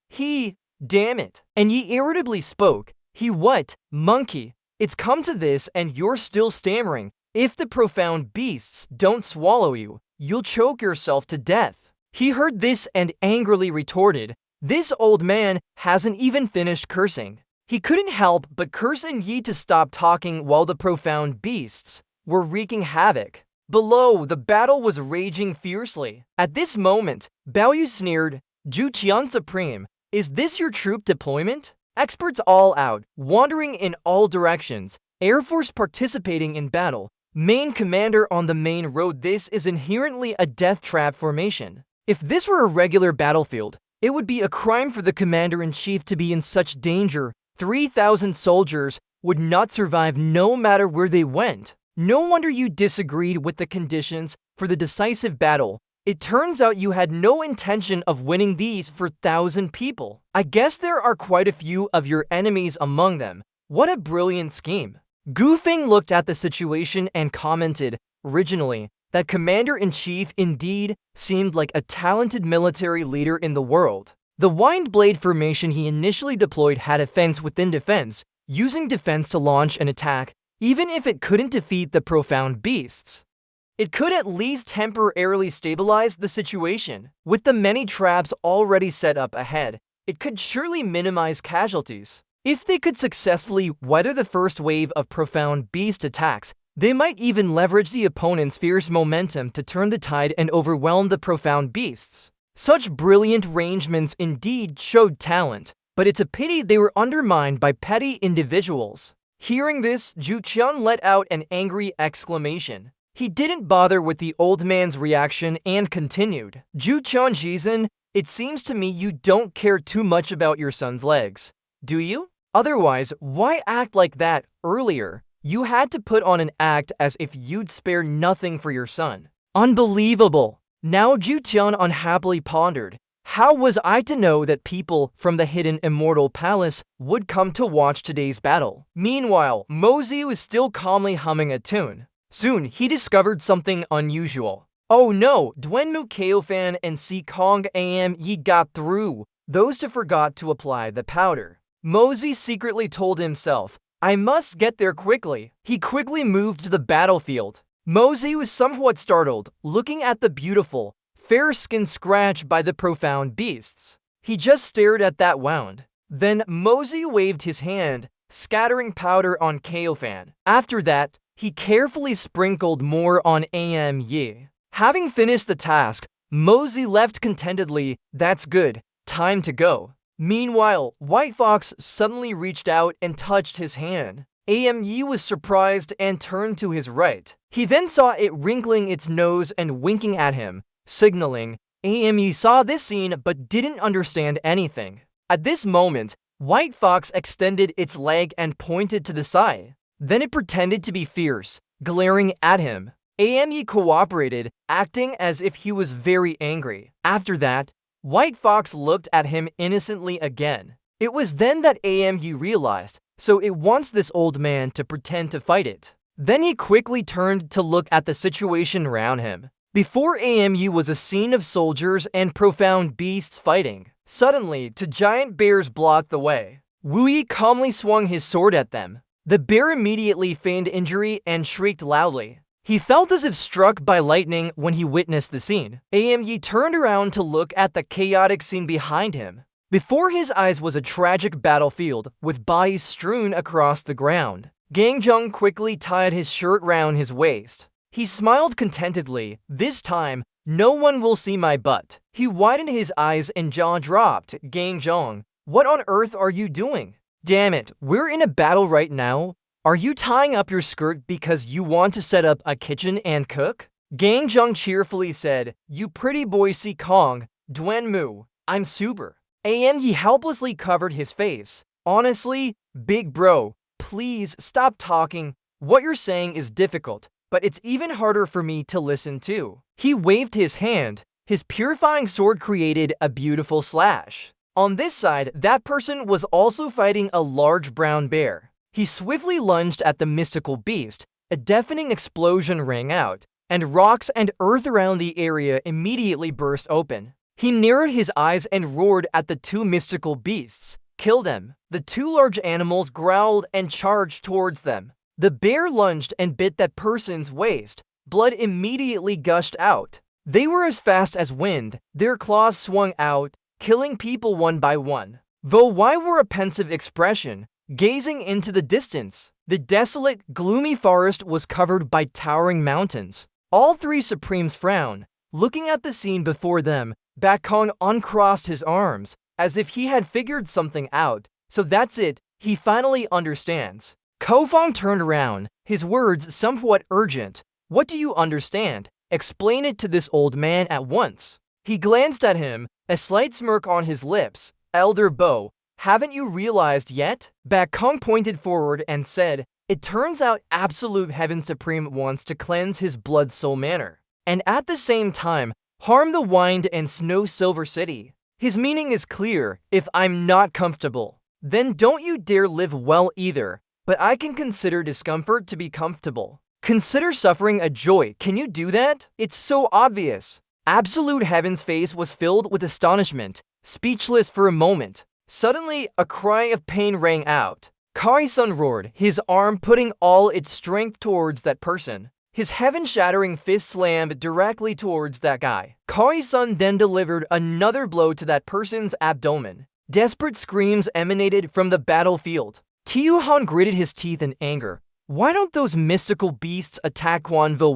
damn it." And he irritably spoke. "What, monkey? It's come to this and you're still stammering. If the profound beasts don't swallow you, you'll choke yourself to death." He heard this and angrily retorted, "This old man hasn't even finished cursing." He couldn't help but curse Yi to stop talking while the profound beasts were wreaking havoc. Below, the battle was raging fiercely. At this moment, Bao Yu sneered, "Zhu Qian Supreme, is this your troop deployment? Experts all out, wandering in all directions, Air Force participating in battle, main commander on the main road. This is inherently a death trap formation. If this were a regular battlefield, it would be a crime for the commander-in-chief to be in such danger. 3,000 soldiers would not survive no matter where they went. No wonder you disagreed with the conditions for the decisive battle. It turns out you had no intention of winning these for 1,000 people. I guess there are quite a few of your enemies among them. What a brilliant scheme." Gu Feng looked at the situation and commented, originally, that Commander-in-Chief indeed seemed like a talented military leader in the world. The Wind Blade formation he initially deployed had offense within defense, using defense to launch an attack, even if it couldn't defeat the profound beasts. It could at least temporarily stabilize the situation. With the many traps already set up ahead, it could surely minimize casualties. If they could successfully weather the first wave of profound beast attacks, they might even leverage the opponent's fierce momentum to turn the tide and overwhelm the profound beasts. Such brilliant arrangements indeed showed talent, but it's a pity they were undermined by petty individuals. Hearing this, Zhu Qian let out an angry exclamation. He didn't bother with the old man's reaction and continued. "Zhu Qianjizhen, it seems to me you don't care too much about your son's legs. Do you? Otherwise, why act like that earlier? You had to put on an act as if you'd spare nothing for your son. Unbelievable." Now Zhu Qian unhappily pondered. How was I to know that people from the hidden immortal palace would come to watch today's battle? Meanwhile, Mozi was still calmly humming a tune. Soon, he discovered something unusual. "Oh no, Duanmu Kaofan and Si Kong Am Yi got through. Those two forgot to apply the powder." Mozi secretly told himself, "I must get there quickly." He quickly moved to the battlefield. Mozi was somewhat startled, looking at the beautiful, fair skin scratched by the profound beasts. He just stared at that wound. Then Mozi waved his hand, scattering powder on Kaofan. After that, he carefully sprinkled more on Am Yi. Having finished the task, Mozi left contentedly. "That's good. Time to go." Meanwhile, White Fox suddenly reached out and touched his hand. Am Yi was surprised and turned to his right. He then saw it wrinkling its nose and winking at him, signaling. Am Yi saw this scene but didn't understand anything. At this moment, White Fox extended its leg and pointed to the side. Then it pretended to be fierce, glaring at him. Am Yi cooperated, acting as if he was very angry. After that, White Fox looked at him innocently again. It was then that Am Yi realized, so it wants this old man to pretend to fight it. Then he quickly turned to look at the situation around him. Before Am Yi was a scene of soldiers and profound beasts fighting. Suddenly, two giant bears blocked the way. Wu Yi calmly swung his sword at them. The bear immediately feigned injury and shrieked loudly. He felt as if struck by lightning when he witnessed the scene. Am Yi turned around to look at the chaotic scene behind him. Before his eyes was a tragic battlefield with bodies strewn across the ground. Gang Zheng quickly tied his shirt round his waist. He smiled contentedly. "This time, no one will see my butt." He widened his eyes and jaw dropped. "Gang Zheng, what on earth are you doing? Damn it, we're in a battle right now. Are you tying up your skirt because you want to set up a kitchen and cook? Gang Jung cheerfully said, "You pretty boy si Kong, Duen Mu, I'm super." And he helplessly covered his face. "Honestly, big bro, please stop talking. What you're saying is difficult, but it's even harder for me to listen to." He waved his hand. His purifying sword created a beautiful slash. On this side, that person was also fighting a large brown bear. He swiftly lunged at the mystical beast. A deafening explosion rang out, and rocks and earth around the area immediately burst open. He narrowed his eyes and roared at the two mystical beasts. "Kill them!" The two large animals growled and charged towards them. The bear lunged and bit that person's waist. Blood immediately gushed out. They were as fast as wind. Their claws swung out, killing people one by one. Though why wore a pensive expression, gazing into the distance. The desolate, gloomy forest was covered by towering mountains. All three Supremes frowned. Looking at the scene before them, Bakong uncrossed his arms, as if he had figured something out. So that's it, he finally understands. Kofong turned around, his words somewhat urgent. "What do you understand? Explain it to this old man at once." He glanced at him, a slight smirk on his lips. "Elder Bo, haven't you realized yet?" Bakong pointed forward and said, "It turns out Absolute Heaven Supreme wants to cleanse his blood soul manor, and at the same time, harm the Wind and Snow Silver City. His meaning is clear. If I'm not comfortable, then don't you dare live well either. But I can consider discomfort to be comfortable. Consider suffering a joy. Can you do that? It's so obvious." Absolute Heaven's face was filled with astonishment, speechless for a moment. Suddenly, a cry of pain rang out. Kari-sun roared, his arm putting all its strength towards that person. His heaven-shattering fist slammed directly towards that guy. Kari-sun then delivered another blow to that person's abdomen. Desperate screams emanated from the battlefield. Tiu-han gritted his teeth in anger. Why don't those mystical beasts attack Kwanvo?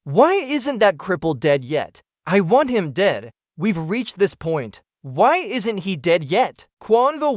Why isn't that cripple dead yet? I want him dead. We've reached this point. Why isn't he dead yet? Kwanvo,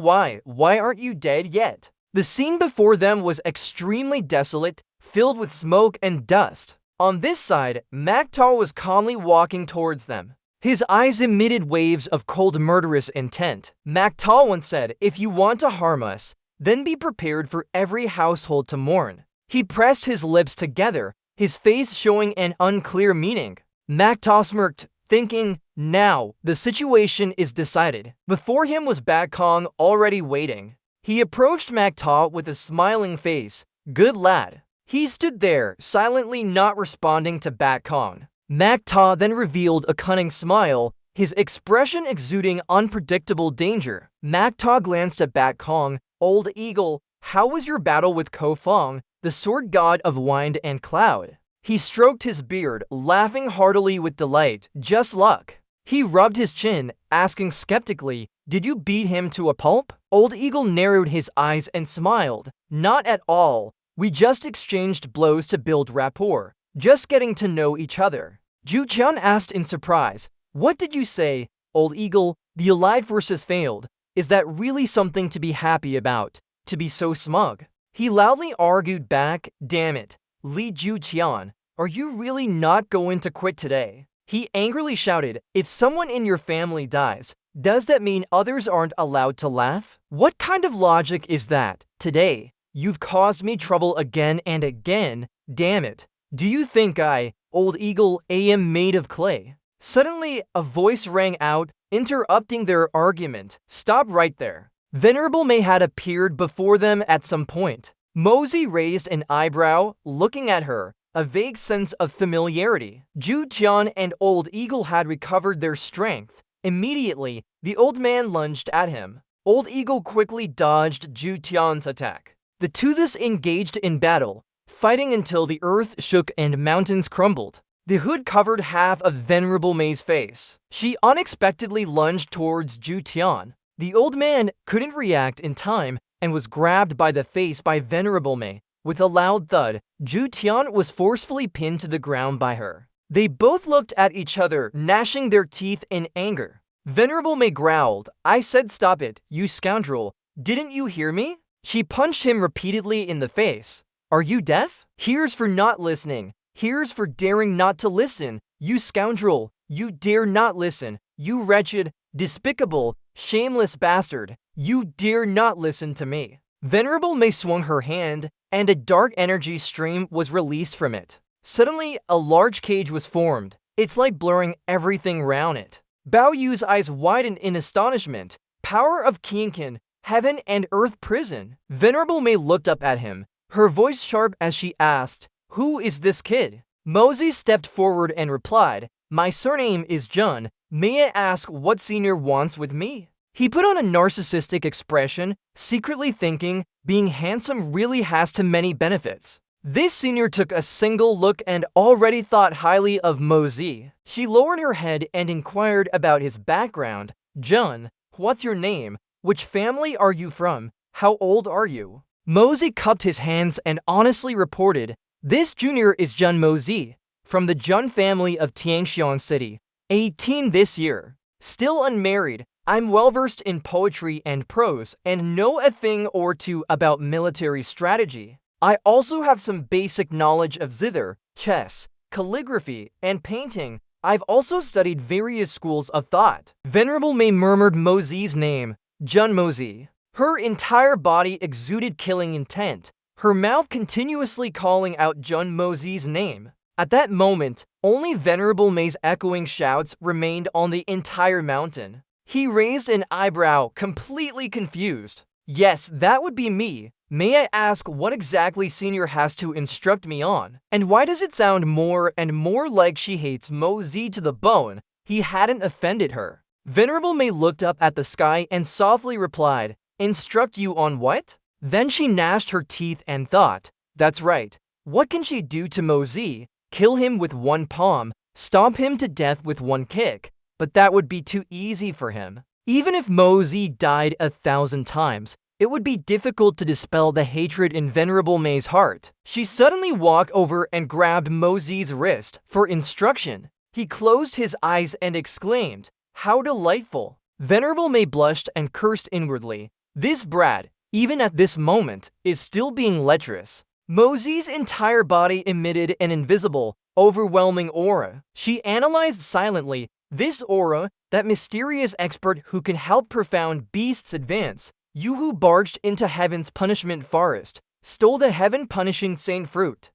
why aren't you dead yet? The scene before them was extremely desolate, filled with smoke and dust. On this side, Maktar was calmly walking towards them. His eyes emitted waves of cold murderous intent. Maktar once said, "If you want to harm us, then be prepared for every household to mourn." He pressed his lips together, his face showing an unclear meaning. Maktar smirked, thinking, now, the situation is decided. Before him was Bakong already waiting. He approached Maktar with a smiling face. "Good lad." He stood there, silently not responding to Bakong. Maktar then revealed a cunning smile, his expression exuding unpredictable danger. Maktar glanced at Bakong. "Old Eagle, how was your battle with Kofong, the sword god of wind and cloud?" He stroked his beard, laughing heartily with delight. "Just luck." He rubbed his chin, asking skeptically, "Did you beat him to a pulp?" Old Eagle narrowed his eyes and smiled. "Not at all. We just exchanged blows to build rapport, just getting to know each other." Ju Qian asked in surprise, "What did you say, Old Eagle? The allied forces failed. Is that really something to be happy about? To be so smug?" He loudly argued back, "Damn it, Li Ju Qian, are you really not going to quit today?" He angrily shouted, "If someone in your family dies, does that mean others aren't allowed to laugh? What kind of logic is that? Today, you've caused me trouble again and again. Damn it. Do you think I, Old Eagle, am made of clay?" Suddenly, a voice rang out, interrupting their argument. "Stop right there." Venerable May had appeared before them at some point. Mosey raised an eyebrow, looking at her, a vague sense of familiarity. Ju Qian and Old Eagle had recovered their strength. Immediately, the old man lunged at him. Old Eagle quickly dodged Ju Qian's attack. The two thus engaged in battle, fighting until the earth shook and mountains crumbled. The hood covered half of Venerable May's face. She unexpectedly lunged towards Ju Qian. The old man couldn't react in time and was grabbed by the face by Venerable May. With a loud thud, Ju Qian was forcefully pinned to the ground by her. They both looked at each other, gnashing their teeth in anger. Venerable May growled, "I said stop it, you scoundrel. Didn't you hear me? She punched him repeatedly in the face. Are you deaf? Here's for not listening. Here's for daring not to listen. You scoundrel. You dare not listen. You wretched, despicable, shameless bastard. You dare not listen to me. Venerable Mei swung her hand, and a dark energy stream was released from it. Suddenly, a large cage was formed, its light blurring everything around it. Bao Yu's eyes widened in astonishment. Power of Qianqin, heaven and earth prison. Venerable Mei looked up at him, her voice sharp as she asked, "Who is this kid?" Mozi stepped forward and replied, "My surname is Jun. May I ask what senior wants with me?" He put on a narcissistic expression, secretly thinking, being handsome really has too many benefits. This senior took a single look and already thought highly of Mozi. She lowered her head and inquired about his background. "Jun, what's your name? Which family are you from? How old are you?" Mozi cupped his hands and honestly reported, "This junior is Jun Mozi, from the Jun family of Tianxiang City, 18 this year. Still unmarried. I'm well-versed in poetry and prose and know a thing or two about military strategy. I also have some basic knowledge of zither, chess, calligraphy, and painting. I've also studied various schools of thought." Venerable Mei murmured Mozi's name, Jun Mozi. Her entire body exuded killing intent, her mouth continuously calling out Jun Mozi's name. At that moment, only Venerable Mei's echoing shouts remained on the entire mountain. He raised an eyebrow, completely confused. "Yes, that would be me. May I ask what exactly Senior has to instruct me on? And why does it sound more and more like she hates Mozi to the bone? He hadn't offended her." Venerable Mei looked up at the sky and softly replied, "Instruct you on what?" Then she gnashed her teeth and thought, "That's right. What can she do to Mozi? Kill him with one palm, stomp him to death with one kick. But that would be too easy for him. Even if Mozi died 1,000 times, it would be difficult to dispel the hatred in Venerable Mei's heart." She suddenly walked over and grabbed Mozi's wrist for instruction. He closed his eyes and exclaimed, "How delightful!" Venerable Mei blushed and cursed inwardly. This brat, even at this moment, is still being lecherous. Mozi's entire body emitted an invisible, overwhelming aura. She analyzed silently this aura, that mysterious expert who can help profound beasts advance. You who barged into heaven's punishment forest, stole the heaven-punishing saint fruit,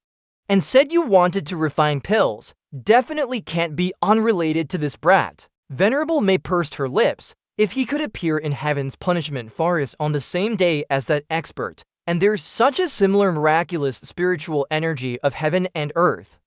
and said you wanted to refine pills, definitely can't be unrelated to this brat. Venerable Mei pursed her lips. If he could appear in heaven's punishment forest on the same day as that expert, and there's such a similar miraculous spiritual energy of heaven and earth,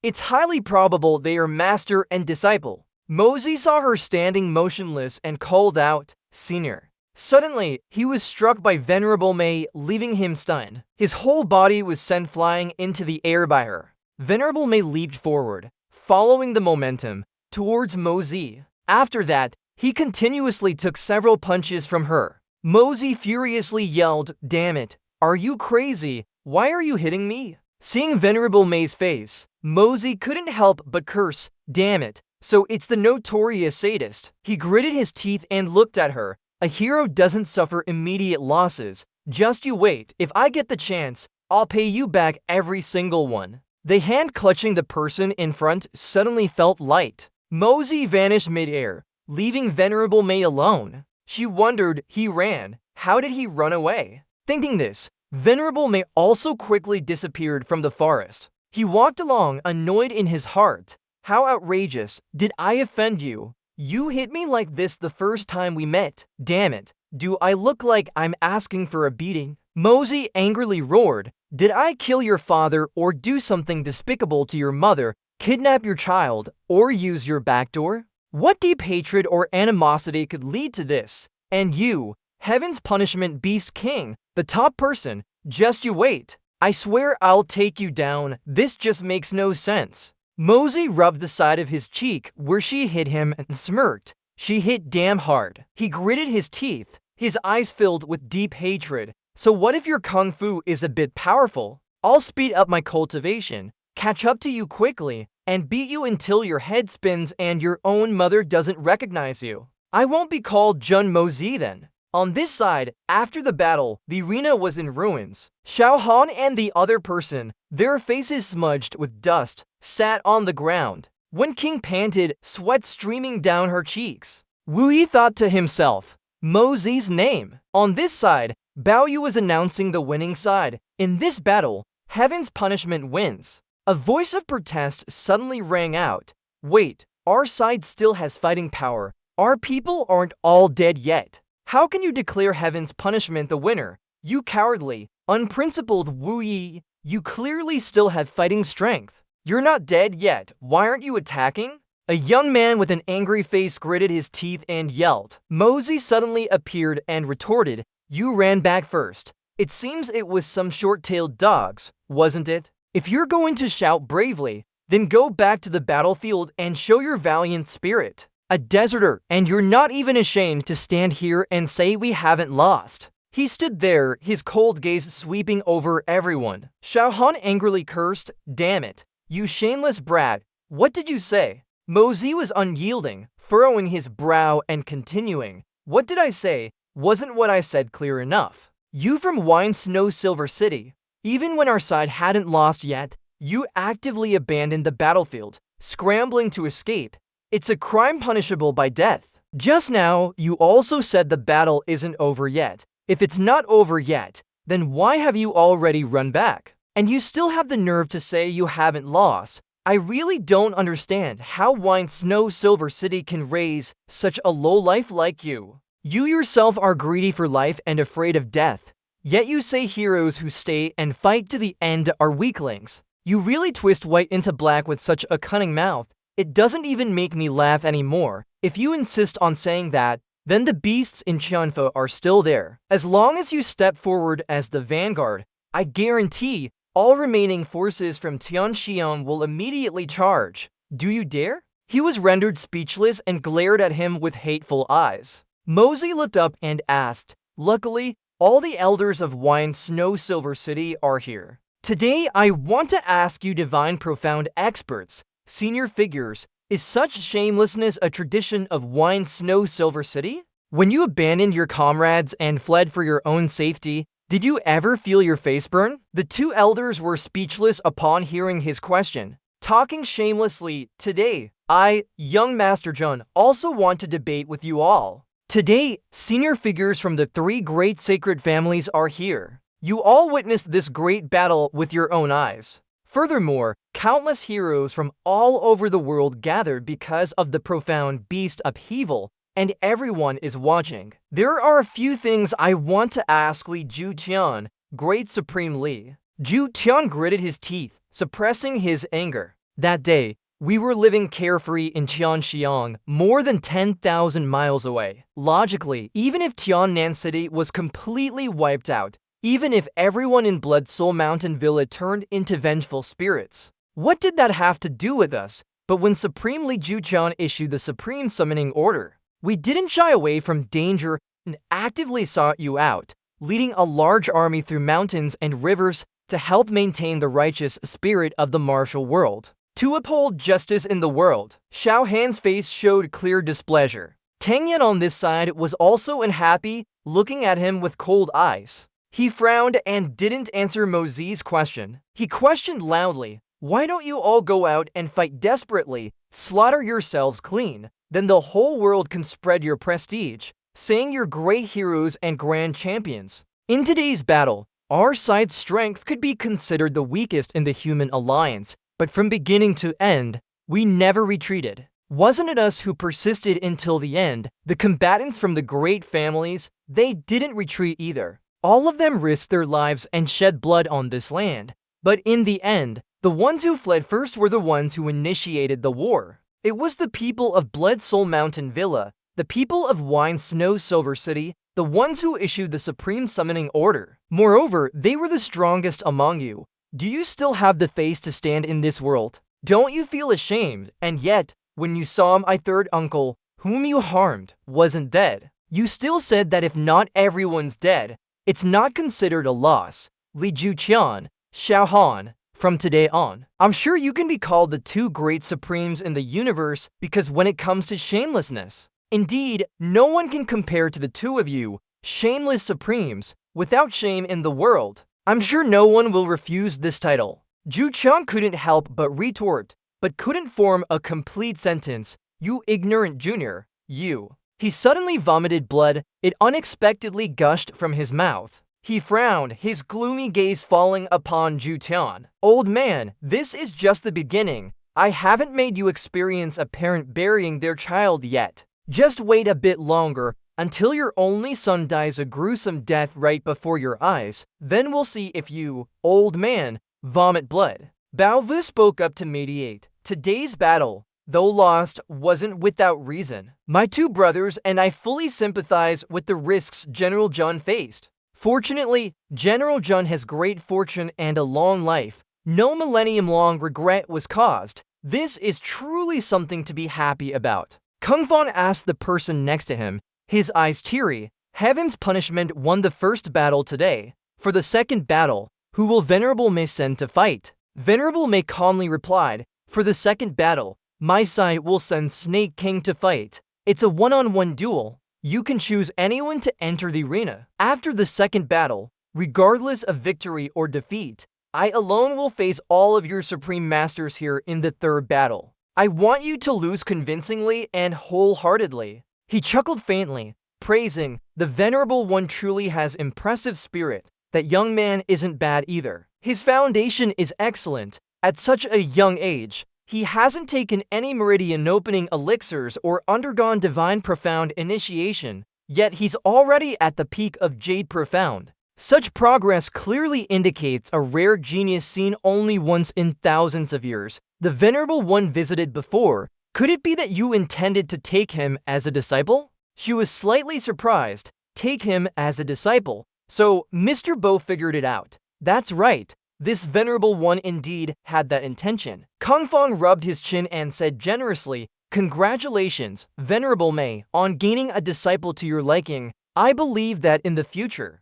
it's highly probable they are master and disciple. Mozi saw her standing motionless and called out, "Senior." Suddenly, he was struck by Venerable Mei, leaving him stunned. His whole body was sent flying into the air by her. Venerable Mei leaped forward, following the momentum, towards Mozi. After that, he continuously took several punches from her. Mozi furiously yelled, "Damn it! Are you crazy? Why are you hitting me?" Seeing Venerable Mei's face, Mozi couldn't help but curse, "Damn it! So it's the notorious sadist." He gritted his teeth and looked at her. "A hero doesn't suffer immediate losses. Just you wait. If I get the chance, I'll pay you back every single one." The hand clutching the person in front suddenly felt light. Mozi vanished midair, leaving Venerable Mei alone. She wondered, he ran. How did he run away? Thinking this, Venerable Mei also quickly disappeared from the forest. He walked along, annoyed in his heart. How outrageous. Did I offend you? You hit me like this the first time we met. Damn it. Do I look like I'm asking for a beating? Mozi angrily roared. Did I kill your father or do something despicable to your mother, kidnap your child, or use your backdoor? What deep hatred or animosity could lead to this? And you, heaven's punishment beast king, the top person, just you wait. I swear I'll take you down. This just makes no sense. Mozi rubbed the side of his cheek where she hit him and smirked. She hit damn hard. He gritted his teeth, his eyes filled with deep hatred. So what if your kung fu is a bit powerful? I'll speed up my cultivation, catch up to you quickly, and beat you until your head spins and your own mother doesn't recognize you. I won't be called Jun Mozi then. On this side, after the battle, the arena was in ruins. Xiao Han and the other person, their faces smudged with dust, sat on the ground. When King panted, sweat streaming down her cheeks. Wu Yi thought to himself, Mo Zi's name. On this side, Bao Yu was announcing the winning side. In this battle, heaven's punishment wins. A voice of protest suddenly rang out. Wait, our side still has fighting power. Our people aren't all dead yet. How can you declare heaven's punishment the winner? You cowardly, unprincipled Wu Yi, you clearly still have fighting strength. You're not dead yet. Why aren't you attacking? A young man with an angry face gritted his teeth and yelled. Mo Zi suddenly appeared and retorted, You ran back first. It seems it was some short-tailed dogs, wasn't it? If you're going to shout bravely, then go back to the battlefield and show your valiant spirit. A deserter, and you're not even ashamed to stand here and say we haven't lost. He stood there, his cold gaze sweeping over everyone. Xiao Han angrily cursed, Damn it, you shameless brat, what did you say? Mo Zi was unyielding, furrowing his brow and continuing, What did I say? Wasn't what I said clear enough? You from Wine Snow Silver City. Even when our side hadn't lost yet, you actively abandoned the battlefield, scrambling to escape. It's a crime punishable by death. Just now, you also said the battle isn't over yet. If it's not over yet, then why have you already run back? And you still have the nerve to say you haven't lost. I really don't understand how Wine Snow Silver City can raise such a lowlife like you. You yourself are greedy for life and afraid of death. Yet you say heroes who stay and fight to the end are weaklings. You really twist white into black with such a cunning mouth. It doesn't even make me laugh anymore. If you insist on saying that, then the beasts in Qianfu are still there. As long as you step forward as the vanguard, I guarantee all remaining forces from Tianxian will immediately charge. Do you dare? He was rendered speechless and glared at him with hateful eyes. Mo Zi looked up and asked, Luckily, all the elders of Wine Snow Silver City are here. Today, I want to ask you divine profound experts, senior figures, is such shamelessness a tradition of Wine Snow Silver City? When you abandoned your comrades and fled for your own safety, did you ever feel your face burn? The two elders were speechless upon hearing his question. Talking shamelessly, today, I, young Master Jun, also want to debate with you all. Today, senior figures from the three great sacred families are here. You all witnessed this great battle with your own eyes. Furthermore, countless heroes from all over the world gathered because of the profound beast upheaval, and everyone is watching. There are a few things I want to ask Li Zhutian, Great Supreme Li. Zhutian gritted his teeth, suppressing his anger. That day, we were living carefree in Tianxiang, more than 10,000 miles away. Logically, even if Tiannan City was completely wiped out, even if everyone in Blood Soul Mountain Villa turned into vengeful spirits, what did that have to do with us? But when Supreme Li Zhuqian issued the Supreme Summoning Order, we didn't shy away from danger and actively sought you out, leading a large army through mountains and rivers to help maintain the righteous spirit of the martial world. To uphold justice in the world, Xiao Han's face showed clear displeasure. Tang Yan on this side was also unhappy, looking at him with cold eyes. He frowned and didn't answer Mo Zi's question. He questioned loudly, Why don't you all go out and fight desperately, slaughter yourselves clean? Then the whole world can spread your prestige, saying you're great heroes and grand champions. In today's battle, our side's strength could be considered the weakest in the human alliance, but from beginning to end, we never retreated. Wasn't it us who persisted until the end? The combatants from the great families, they didn't retreat either. All of them risked their lives and shed blood on this land. But in the end, the ones who fled first were the ones who initiated the war. It was the people of Blood Soul Mountain Villa, the people of Wine Snow Silver City, the ones who issued the Supreme Summoning Order. Moreover, they were the strongest among you. Do you still have the face to stand in this world? Don't you feel ashamed? And yet, when you saw my third uncle, whom you harmed, wasn't dead, you still said that if not everyone's dead, it's not considered a loss. Li Zhuqian, Xiao Han, from today on, I'm sure you can be called the two great supremes in the universe because when it comes to shamelessness, indeed, no one can compare to the two of you. Shameless Supremes, without shame in the world. I'm sure no one will refuse this title. Ju Chang couldn't help but retort, but couldn't form a complete sentence. You ignorant junior, you. He suddenly vomited blood. It unexpectedly gushed from his mouth. He frowned, his gloomy gaze falling upon Ju Tian. Old man, this is just the beginning. I haven't made you experience a parent burying their child yet. Just wait a bit longer, until your only son dies a gruesome death right before your eyes. Then we'll see if you, old man, vomit blood. Bao Vu spoke up to mediate. Today's battle, though lost, wasn't without reason. My two brothers and I fully sympathize with the risks General Jun faced. Fortunately, General Jun has great fortune and a long life. No millennium-long regret was caused. This is truly something to be happy about. Kung Fan asked the person next to him, his eyes teary. Heaven's punishment won the first battle today. For the second battle, who will Venerable Mei send to fight? Venerable Mei calmly replied, for the second battle, my side will send Snake King to fight. It's a one-on-one duel. You can choose anyone to enter the arena. After the second battle, regardless of victory or defeat, I alone will face all of your Supreme Masters here in the third battle. I want you to lose convincingly and wholeheartedly. He chuckled faintly, praising, the Venerable One truly has impressive spirit. That young man isn't bad either. His foundation is excellent. At such a young age, he hasn't taken any meridian opening elixirs or undergone divine profound initiation, yet he's already at the peak of Jade Profound. Such progress clearly indicates a rare genius seen only once in thousands of years. The Venerable One visited before. Could it be that you intended to take him as a disciple? She was slightly surprised. Take him as a disciple. So, Mr. Bo figured it out. That's right. This Venerable One indeed had that intention. Kung Fan rubbed his chin and said generously, congratulations, Venerable Mei, on gaining a disciple to your liking. I believe that in the future,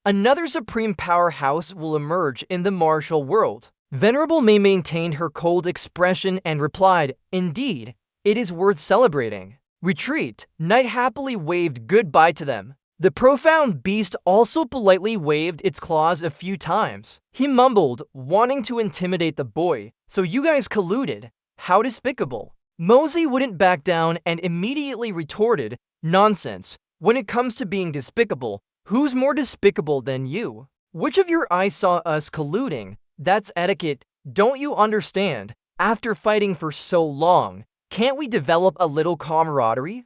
another supreme powerhouse will emerge in the martial world. Venerable Mei maintained her cold expression and replied, indeed, it is worth celebrating. Retreat. Knight happily waved goodbye to them. The profound beast also politely waved its claws a few times. He mumbled, wanting to intimidate the boy. So you guys colluded. How despicable. Mosey wouldn't back down and immediately retorted, nonsense. When it comes to being despicable, who's more despicable than you? Which of your eyes saw us colluding? That's etiquette. Don't you understand? After fighting for so long, can't we develop a little camaraderie?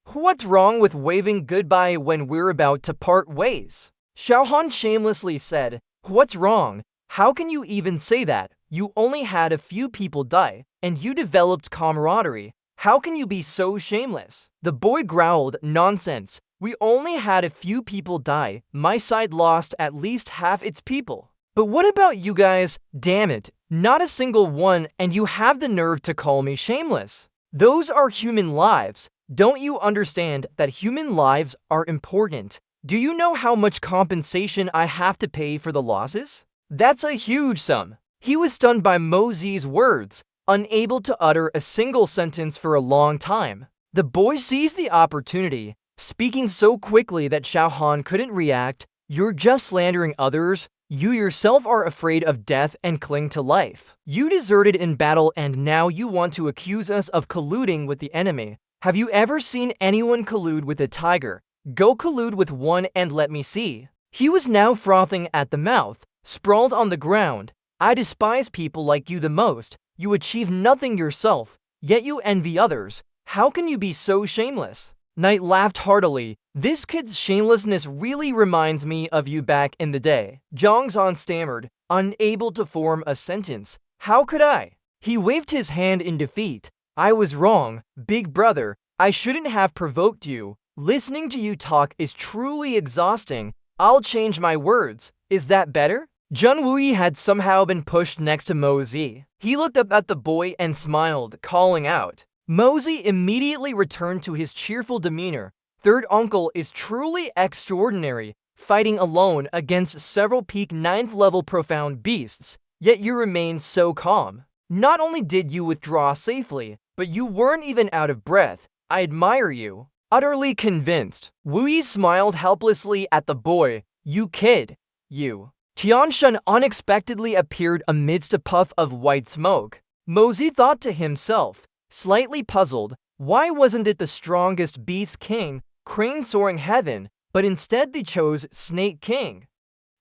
What's wrong with waving goodbye when we're about to part ways? Xiaohan shamelessly said, what's wrong? How can you even say that? You only had a few people die, and you developed camaraderie. How can you be so shameless? The boy growled, nonsense. We only had a few people die. My side lost at least half its people. But what about you guys? Damn it, not a single one, and you have the nerve to call me shameless. Those are human lives. Don't you understand that human lives are important? Do you know how much compensation I have to pay for the losses? That's a huge sum. He was stunned by Mosey's words, unable to utter a single sentence for a long time. The boy seized the opportunity, speaking so quickly that Xiaohan couldn't react. You're just slandering others. You yourself are afraid of death and cling to life. You deserted in battle and now you want to accuse us of colluding with the enemy. Have you ever seen anyone collude with a tiger? Go collude with one and let me see. He was now frothing at the mouth, sprawled on the ground. I despise people like you the most. You achieve nothing yourself, yet you envy others. How can you be so shameless? Knight laughed heartily. This kid's shamelessness really reminds me of you back in the day. Zhongzhan stammered, unable to form a sentence. How could I? He waved his hand in defeat. I was wrong, big brother. I shouldn't have provoked you. Listening to you talk is truly exhausting. I'll change my words. Is that better? Jun Wui had somehow been pushed next to Mosey. He looked up at the boy and smiled, calling out. Mosey immediately returned to his cheerful demeanor. Third uncle is truly extraordinary, fighting alone against several peak 9th level profound beasts, yet you remained so calm. Not only did you withdraw safely, but you weren't even out of breath. I admire you. Utterly convinced, Wu Yi smiled helplessly at the boy. You kid, you. Tianshan unexpectedly appeared amidst a puff of white smoke. Mosey thought to himself, slightly puzzled, why wasn't it the strongest Beast King, Crane soaring heaven, but instead they chose Snake King?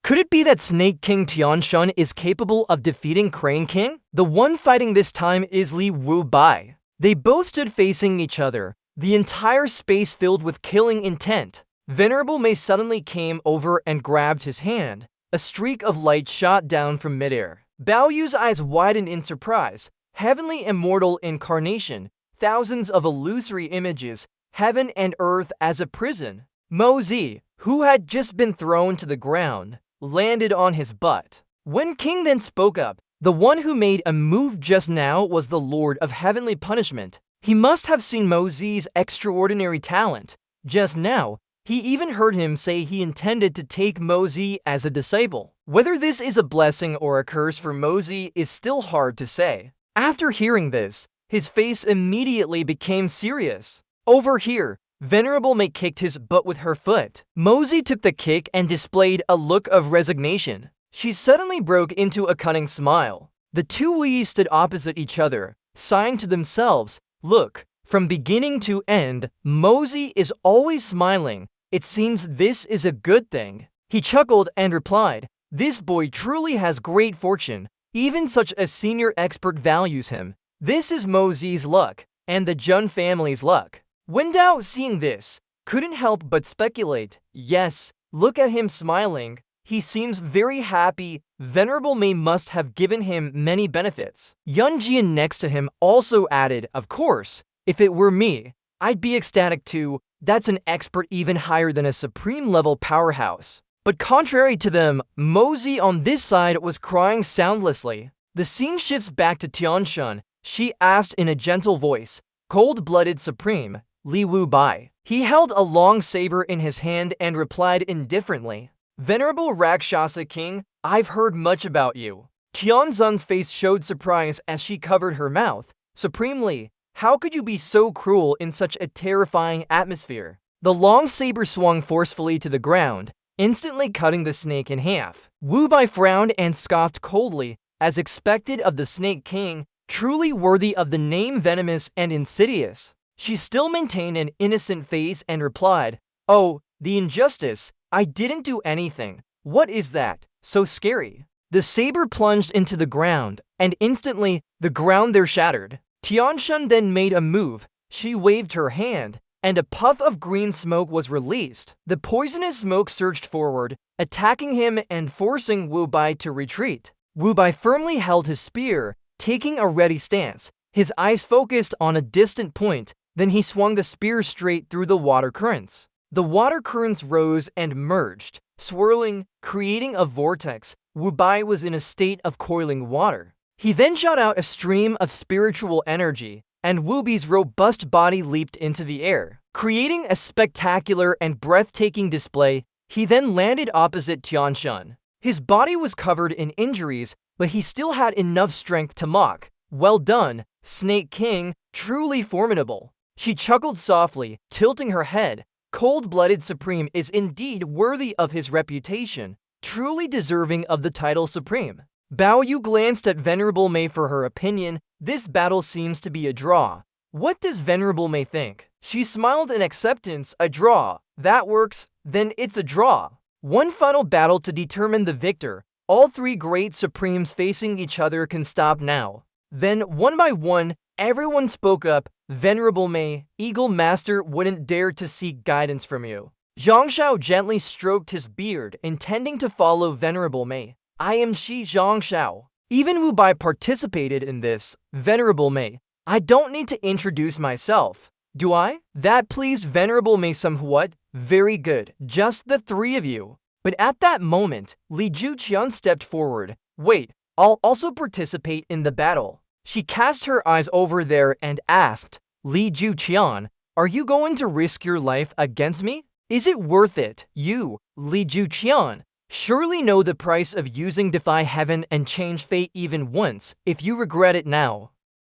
Could it be that Snake King Tianshan is capable of defeating Crane King? The one fighting this time is Li Wu Bai. They both stood facing each other, the entire space filled with killing intent. Venerable Mei suddenly came over and grabbed his hand. A streak of light shot down from midair. Bao Yu's eyes widened in surprise. Heavenly immortal incarnation, thousands of illusory images, heaven and earth as a prison. Mosey, who had just been thrown to the ground, landed on his butt. When King then spoke up, the one who made a move just now was the Lord of Heavenly Punishment. He must have seen Mosey's extraordinary talent. Just now, he even heard him say he intended to take Mosey as a disciple. Whether this is a blessing or a curse for Mosey is still hard to say. After hearing this, his face immediately became serious. Over here, Venerable Mei kicked his butt with her foot. Mosey took the kick and displayed a look of resignation. She suddenly broke into a cunning smile. The two Wuyi stood opposite each other, sighing to themselves, look, from beginning to end, Mosey is always smiling. It seems this is a good thing. He chuckled and replied, this boy truly has great fortune. Even such a senior expert values him. This is Mosey's luck, and the Jun family's luck. Wen Dao, seeing this, couldn't help but speculate. Yes, look at him smiling. He seems very happy. Venerable Mei must have given him many benefits. Yun Jian next to him also added, of course, if it were me, I'd be ecstatic too. That's an expert even higher than a supreme level powerhouse. But contrary to them, Mosey on this side was crying soundlessly. The scene shifts back to Tianshan. She asked in a gentle voice, cold-blooded supreme, Li Wu Bai. He held a long saber in his hand and replied indifferently, Venerable Rakshasa King, I've heard much about you. Tianzun's face showed surprise as she covered her mouth. Supremely, how could you be so cruel in such a terrifying atmosphere? The long saber swung forcefully to the ground, instantly cutting the snake in half. Wu Bai frowned and scoffed coldly, as expected of the Snake King, truly worthy of the name venomous and insidious. She still maintained an innocent face and replied, oh, the injustice, I didn't do anything. What is that? So scary. The saber plunged into the ground, and instantly, the ground there shattered. Tianshan then made a move. She waved her hand, and a puff of green smoke was released. The poisonous smoke surged forward, attacking him and forcing Wu Bai to retreat. Wu Bai firmly held his spear, taking a ready stance. His eyes focused on a distant point, then he swung the spear straight through the water currents. The water currents rose and merged, swirling, creating a vortex. Wu Bai was in a state of coiling water. He then shot out a stream of spiritual energy, and Wu Bai's robust body leaped into the air, creating a spectacular and breathtaking display. He then landed opposite Tianshan. His body was covered in injuries, but he still had enough strength to mock. Well done, Snake King, truly formidable. She chuckled softly, tilting her head. Cold-blooded Supreme is indeed worthy of his reputation, truly deserving of the title Supreme. Bao Yu glanced at Venerable Mei for her opinion. This battle seems to be a draw. What does Venerable Mei think? She smiled in acceptance. A draw. That works. Then it's a draw. One final battle to determine the victor. All three great Supremes facing each other can stop now. Then, one by one, everyone spoke up. Venerable Mei, Eagle Master wouldn't dare to seek guidance from you. Zhang Shao gently stroked his beard, intending to follow Venerable Mei. I am Shi Zhang Shao. Even Wu Bai participated in this. Venerable Mei, I don't need to introduce myself, do I? That pleased Venerable Mei somewhat. Very good, just the three of you. But at that moment, Li Juqian stepped forward. Wait, I'll also participate in the battle. She cast her eyes over there and asked, Li Juqian, are you going to risk your life against me? Is it worth it? You, Li Juqian, surely know the price of using Defy Heaven and change fate even once. If you regret it now,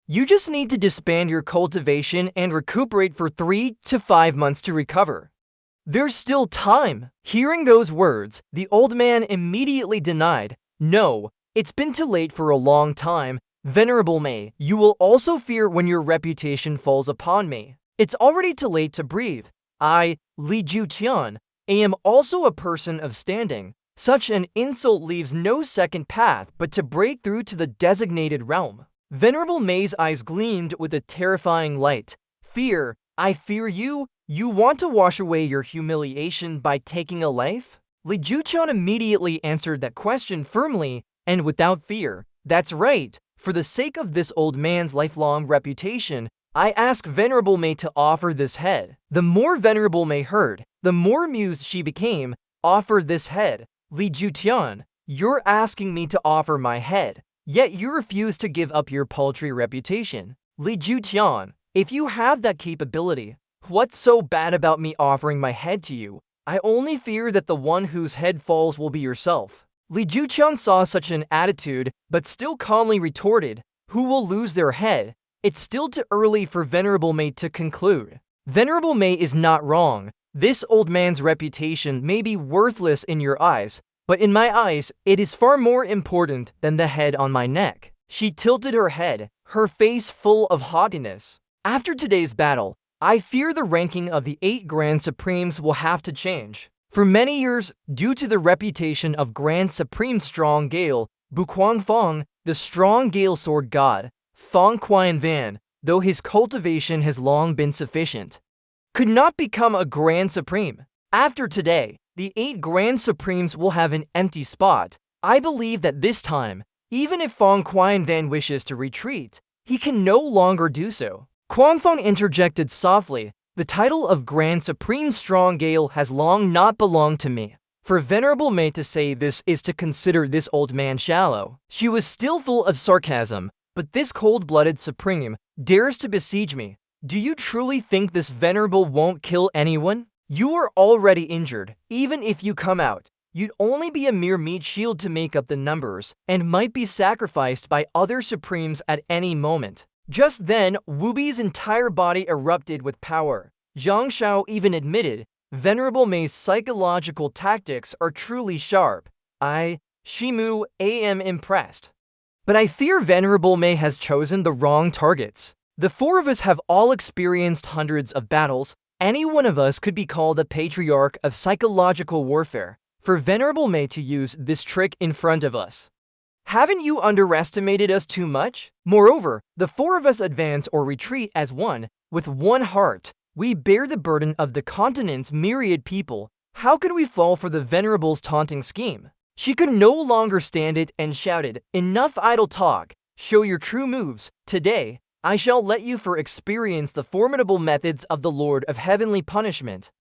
You just need to disband your cultivation and recuperate for 3 to 5 months to recover. There's still time. Hearing those words, the old man immediately denied, "No, it's been too late for a long time. Venerable Mei, you will also fear when your reputation falls upon me. It's already too late to breathe. I, Li Juqian, am also a person of standing. Such an insult leaves no second path but to break through to the designated realm." Venerable Mei's eyes gleamed with a terrifying light. "Fear? I fear you? You want to wash away your humiliation by taking a life?" Li Juqian immediately answered that question firmly and without fear. "That's right. For the sake of this old man's lifelong reputation, I ask Venerable Mei to offer this head." The more Venerable Mei heard, the more amused she became. "Offer this head? Li Juqian, you're asking me to offer my head, yet you refuse to give up your paltry reputation. Li Juqian, if you have that capability, what's so bad about me offering my head to you? I only fear that the one whose head falls will be yourself." Li Juqian saw such an attitude, but still calmly retorted, "Who will lose their head? It's still too early for Venerable Mei to conclude." Venerable Mei is not wrong. This old man's reputation may be worthless in your eyes, but in my eyes, it is far more important than the head on my neck. She tilted her head, her face full of haughtiness. "After today's battle, I fear the ranking of the 8 Grand Supremes will have to change. For many years, due to the reputation of Grand Supreme Strong Gale, Buquangfang, the Strong Gale Sword God, Fang Qianvan, though his cultivation has long been sufficient, could not become a Grand Supreme. After today, the 8 Grand Supremes will have an empty spot. I believe that this time, even if Fang Qianvan wishes to retreat, he can no longer do so." Quangfang interjected softly, "The title of Grand Supreme Strong Gale has long not belonged to me." For Venerable Mei to say this is to consider this old man shallow. She was still full of sarcasm, "But this cold-blooded Supreme dares to besiege me. Do you truly think this Venerable won't kill anyone? You are already injured. Even if you come out, you'd only be a mere meat shield to make up the numbers, and might be sacrificed by other Supremes at any moment." Just then, Wu Bi's entire body erupted with power. Zhang Shao even admitted, "Venerable Mei's psychological tactics are truly sharp. Shimu, am impressed. But I fear Venerable Mei has chosen the wrong targets. The 4 of us have all experienced hundreds of battles. Any one of us could be called a patriarch of psychological warfare. For Venerable Mei to use this trick in front of us. Haven't you underestimated us too much? Moreover, the 4 of us advance or retreat as one, with one heart. We bear the burden of the continent's myriad people. How could we fall for the Venerable's taunting scheme?" She could no longer stand it and shouted, "Enough idle talk. Show your true moves. Today, I shall let you experience the formidable methods of the Lord of Heavenly Punishment."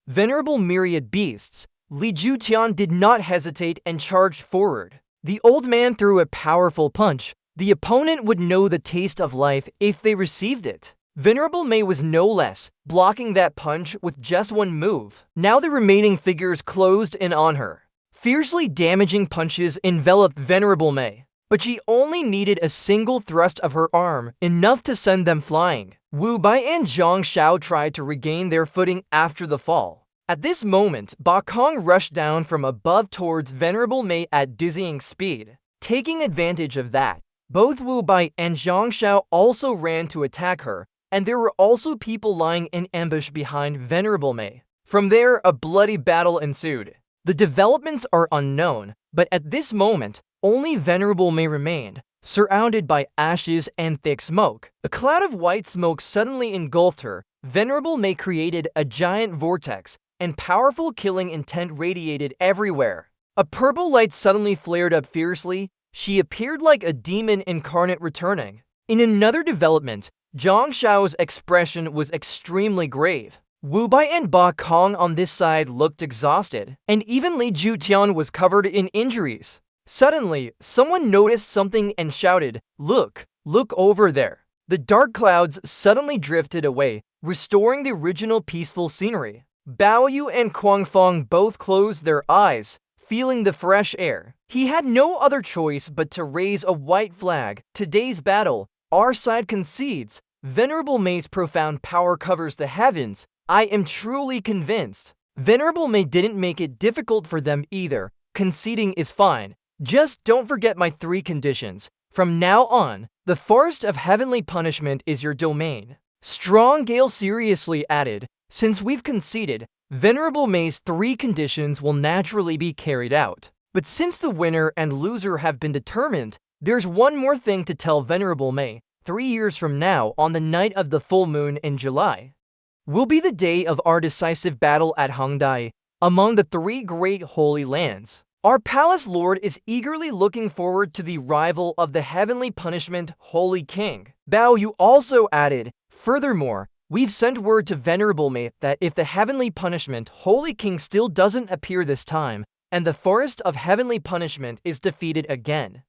Venerable myriad beasts, Li Juqian did not hesitate and charged forward. The old man threw a powerful punch. The opponent would know the taste of life if they received it. Venerable Mei was no less, blocking that punch with just one move. Now the remaining figures closed in on her. Fiercely damaging punches enveloped Venerable Mei, but she only needed a single thrust of her arm, enough to send them flying. Wu Bai and Zhang Shao tried to regain their footing after the fall. At this moment, Ba Kong rushed down from above towards Venerable Mei at dizzying speed. Taking advantage of that, both Wu Bai and Zhang Shao also ran to attack her, and there were also people lying in ambush behind Venerable Mei. From there, a bloody battle ensued. The developments are unknown, but at this moment, only Venerable Mei remained, surrounded by ashes and thick smoke. A cloud of white smoke suddenly engulfed her. Venerable Mei created a giant vortex, and powerful killing intent radiated everywhere. A purple light suddenly flared up fiercely. She appeared like a demon incarnate returning. In another development, Zhang Shao's expression was extremely grave. Wu Bai and Ba Kong on this side looked exhausted, and even Li Juqian was covered in injuries. Suddenly, someone noticed something and shouted, look over there." The dark clouds suddenly drifted away, restoring the original peaceful scenery. Bao Yu and Quangfang both closed their eyes, feeling the fresh air. He had no other choice but to raise a white flag. Today's battle, Our side concedes. Venerable May's profound power covers the heavens. I am truly convinced. Venerable May didn't make it difficult for them either. Conceding is fine. Just don't forget my 3 conditions. From now on, the forest of heavenly punishment is your domain. Strong Gale seriously added, since we've conceded, Venerable May's 3 conditions will naturally be carried out. But since the winner and loser have been determined, there's one more thing to tell Venerable May. 3 years from now, on the night of the full moon in July, will be the day of our decisive battle at Hangdai, among the 3 great holy lands. Our palace lord is eagerly looking forward to the arrival of the heavenly punishment Holy King. Bao Yu also added, furthermore, we've sent word to Venerable May that if the heavenly punishment Holy King still doesn't appear this time, and the forest of heavenly punishment is defeated again,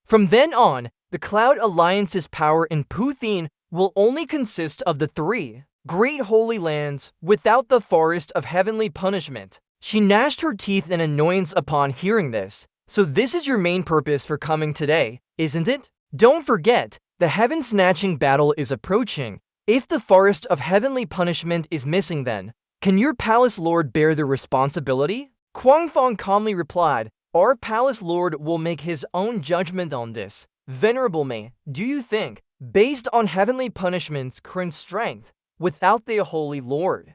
from then on, the Cloud Alliance's power in Puthin will only consist of the 3 great holy lands without the forest of heavenly punishment. She gnashed her teeth in annoyance upon hearing this. So this is your main purpose for coming today, isn't it? Don't forget, the heaven-snatching battle is approaching. If the forest of heavenly punishment is missing then, can your palace lord bear the responsibility? Guangfang calmly replied, our palace lord will make his own judgment on this. Venerable May, do you think, based on heavenly punishment's current strength, without the holy lord,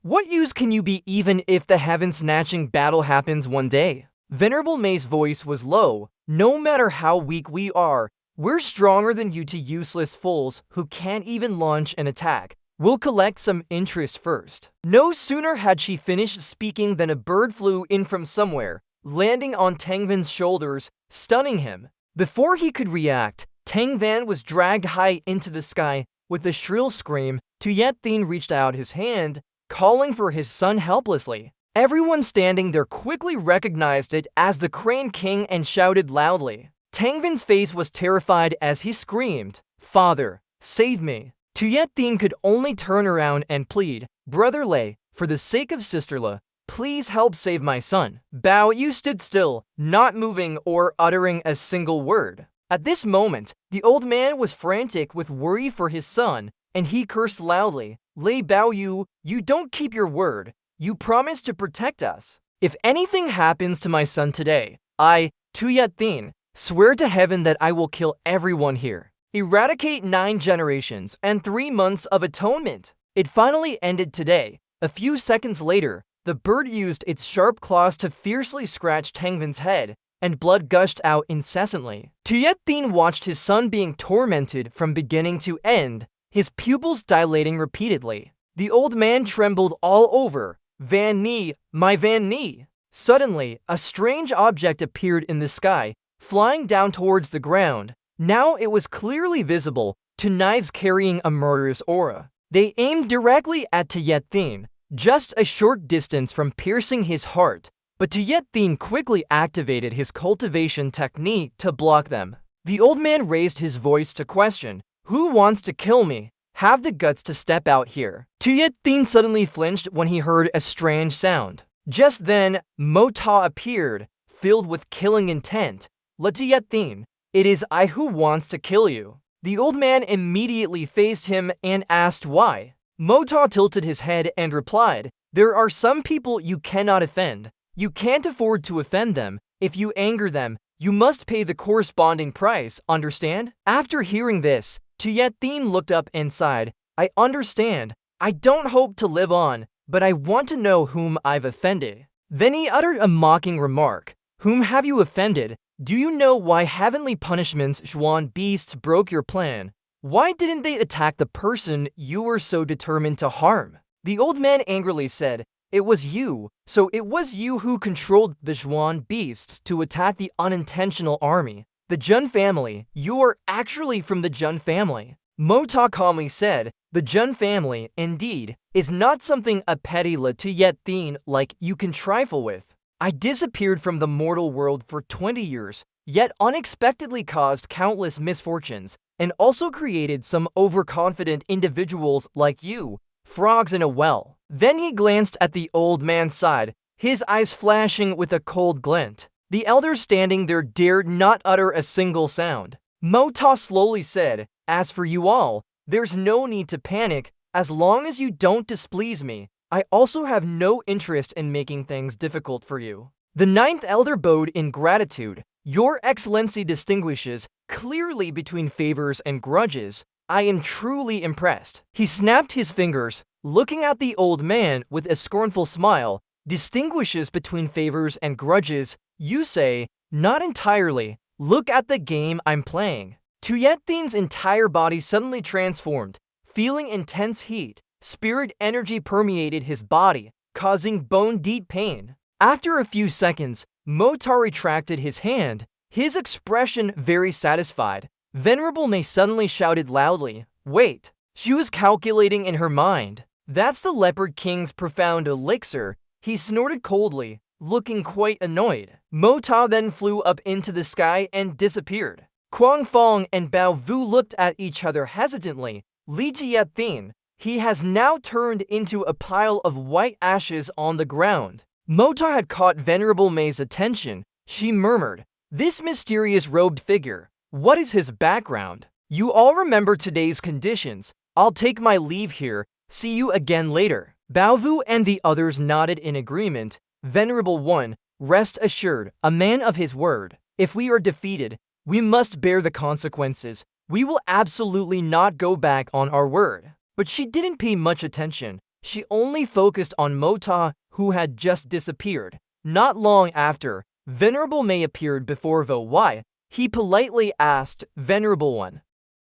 what use can you be even if the heaven-snatching battle happens one day? Venerable May's voice was low. No matter how weak we are, we're stronger than you 2 useless fools who can't even launch an attack. We'll collect some interest first. No sooner had she finished speaking than a bird flew in from somewhere, landing on Tang Van's shoulders, stunning him. Before he could react, Tang Van was dragged high into the sky. With a shrill scream, Tuyet Thin reached out his hand, calling for his son helplessly. Everyone standing there quickly recognized it as the Crane King and shouted loudly. Tang Van's face was terrified as he screamed, Father, save me. Tuyet Thin could only turn around and plead, Brother Lei, for the sake of Sister Le, please help save my son. Bao Yu stood still, not moving or uttering a single word. At this moment, the old man was frantic with worry for his son, and he cursed loudly. Lei Bao Yu, you don't keep your word. You promised to protect us. If anything happens to my son today, I, Tuyet Thin, swear to heaven that I will kill everyone here. Eradicate 9 generations and 3 months of atonement. It finally ended today. A few seconds later, the bird used its sharp claws to fiercely scratch Tang Van's head, and blood gushed out incessantly. Tuyet Thin watched his son being tormented from beginning to end, his pupils dilating repeatedly. The old man trembled all over. Van Nie, my Van Nie. Suddenly, a strange object appeared in the sky, flying down towards the ground. Now it was clearly visible, 2 knives carrying a murderous aura. They aimed directly at Tuyet Thin, just a short distance from piercing his heart. But Tuyet Thin quickly activated his cultivation technique to block them. The old man raised his voice to question, who wants to kill me? Have the guts to step out here. Tuyet Thin suddenly flinched when he heard a strange sound. Just then, Mo Ta appeared, filled with killing intent. Le Tuyet Thin, it is I who wants to kill you. The old man immediately faced him and asked why. Mo Ta tilted his head and replied, there are some people you cannot offend. You can't afford to offend them. If you anger them, you must pay the corresponding price, understand? After hearing this, Tuyet Thin looked up and sighed, I understand. I don't hope to live on, but I want to know whom I've offended. Then he uttered a mocking remark. Whom have you offended? Do you know why heavenly punishment's Zhuan beasts broke your plan? Why didn't they attack the person you were so determined to harm? The old man angrily said, it was you. So it was you who controlled the Zhuan beasts to attack the unintentional army. The Jun family, you are actually from the Jun family. Mo Ta calmly said, the Jun family, indeed, is not something a petty Le Tuyet Thin like you can trifle with. I disappeared from the mortal world for 20 years, yet unexpectedly caused countless misfortunes, and also created some overconfident individuals like you, frogs in a well. Then he glanced at the old man's side, his eyes flashing with a cold glint. The elder standing there dared not utter a single sound. Mo Ta slowly said, As for you all, there's no need to panic as long as you don't displease me. I also have no interest in making things difficult for you. The ninth elder bowed in gratitude. Your Excellency distinguishes clearly between favors and grudges. I am truly impressed. He snapped his fingers, looking at the old man with a scornful smile. Distinguishes between favors and grudges, you say? Not entirely. Look at the game I'm playing. Tuyethin's entire body suddenly transformed. Feeling intense heat, spirit energy permeated his body, causing bone-deep pain. After a few seconds, Motar retracted his hand, his expression very satisfied. Venerable May suddenly shouted loudly, "Wait!" She was calculating in her mind. That's the Leopard King's profound elixir. He snorted coldly, looking quite annoyed. Mota then flew up into the sky and disappeared. Quang Fong and Bao Vu looked at each other hesitantly. Li Tuyethin, he has now turned into a pile of white ashes on the ground. Mota had caught Venerable May's attention. She murmured, "This mysterious robed figure, what is his background? You all remember today's conditions. I'll take my leave here. See you again later." Bao Vu and the others nodded in agreement. Venerable One, rest assured, a man of his word. If we are defeated, we must bear the consequences. We will absolutely not go back on our word. But she didn't pay much attention. She only focused on Mota, who had just disappeared. Not long after, Venerable May appeared before Vo Wai. He politely asked Venerable One,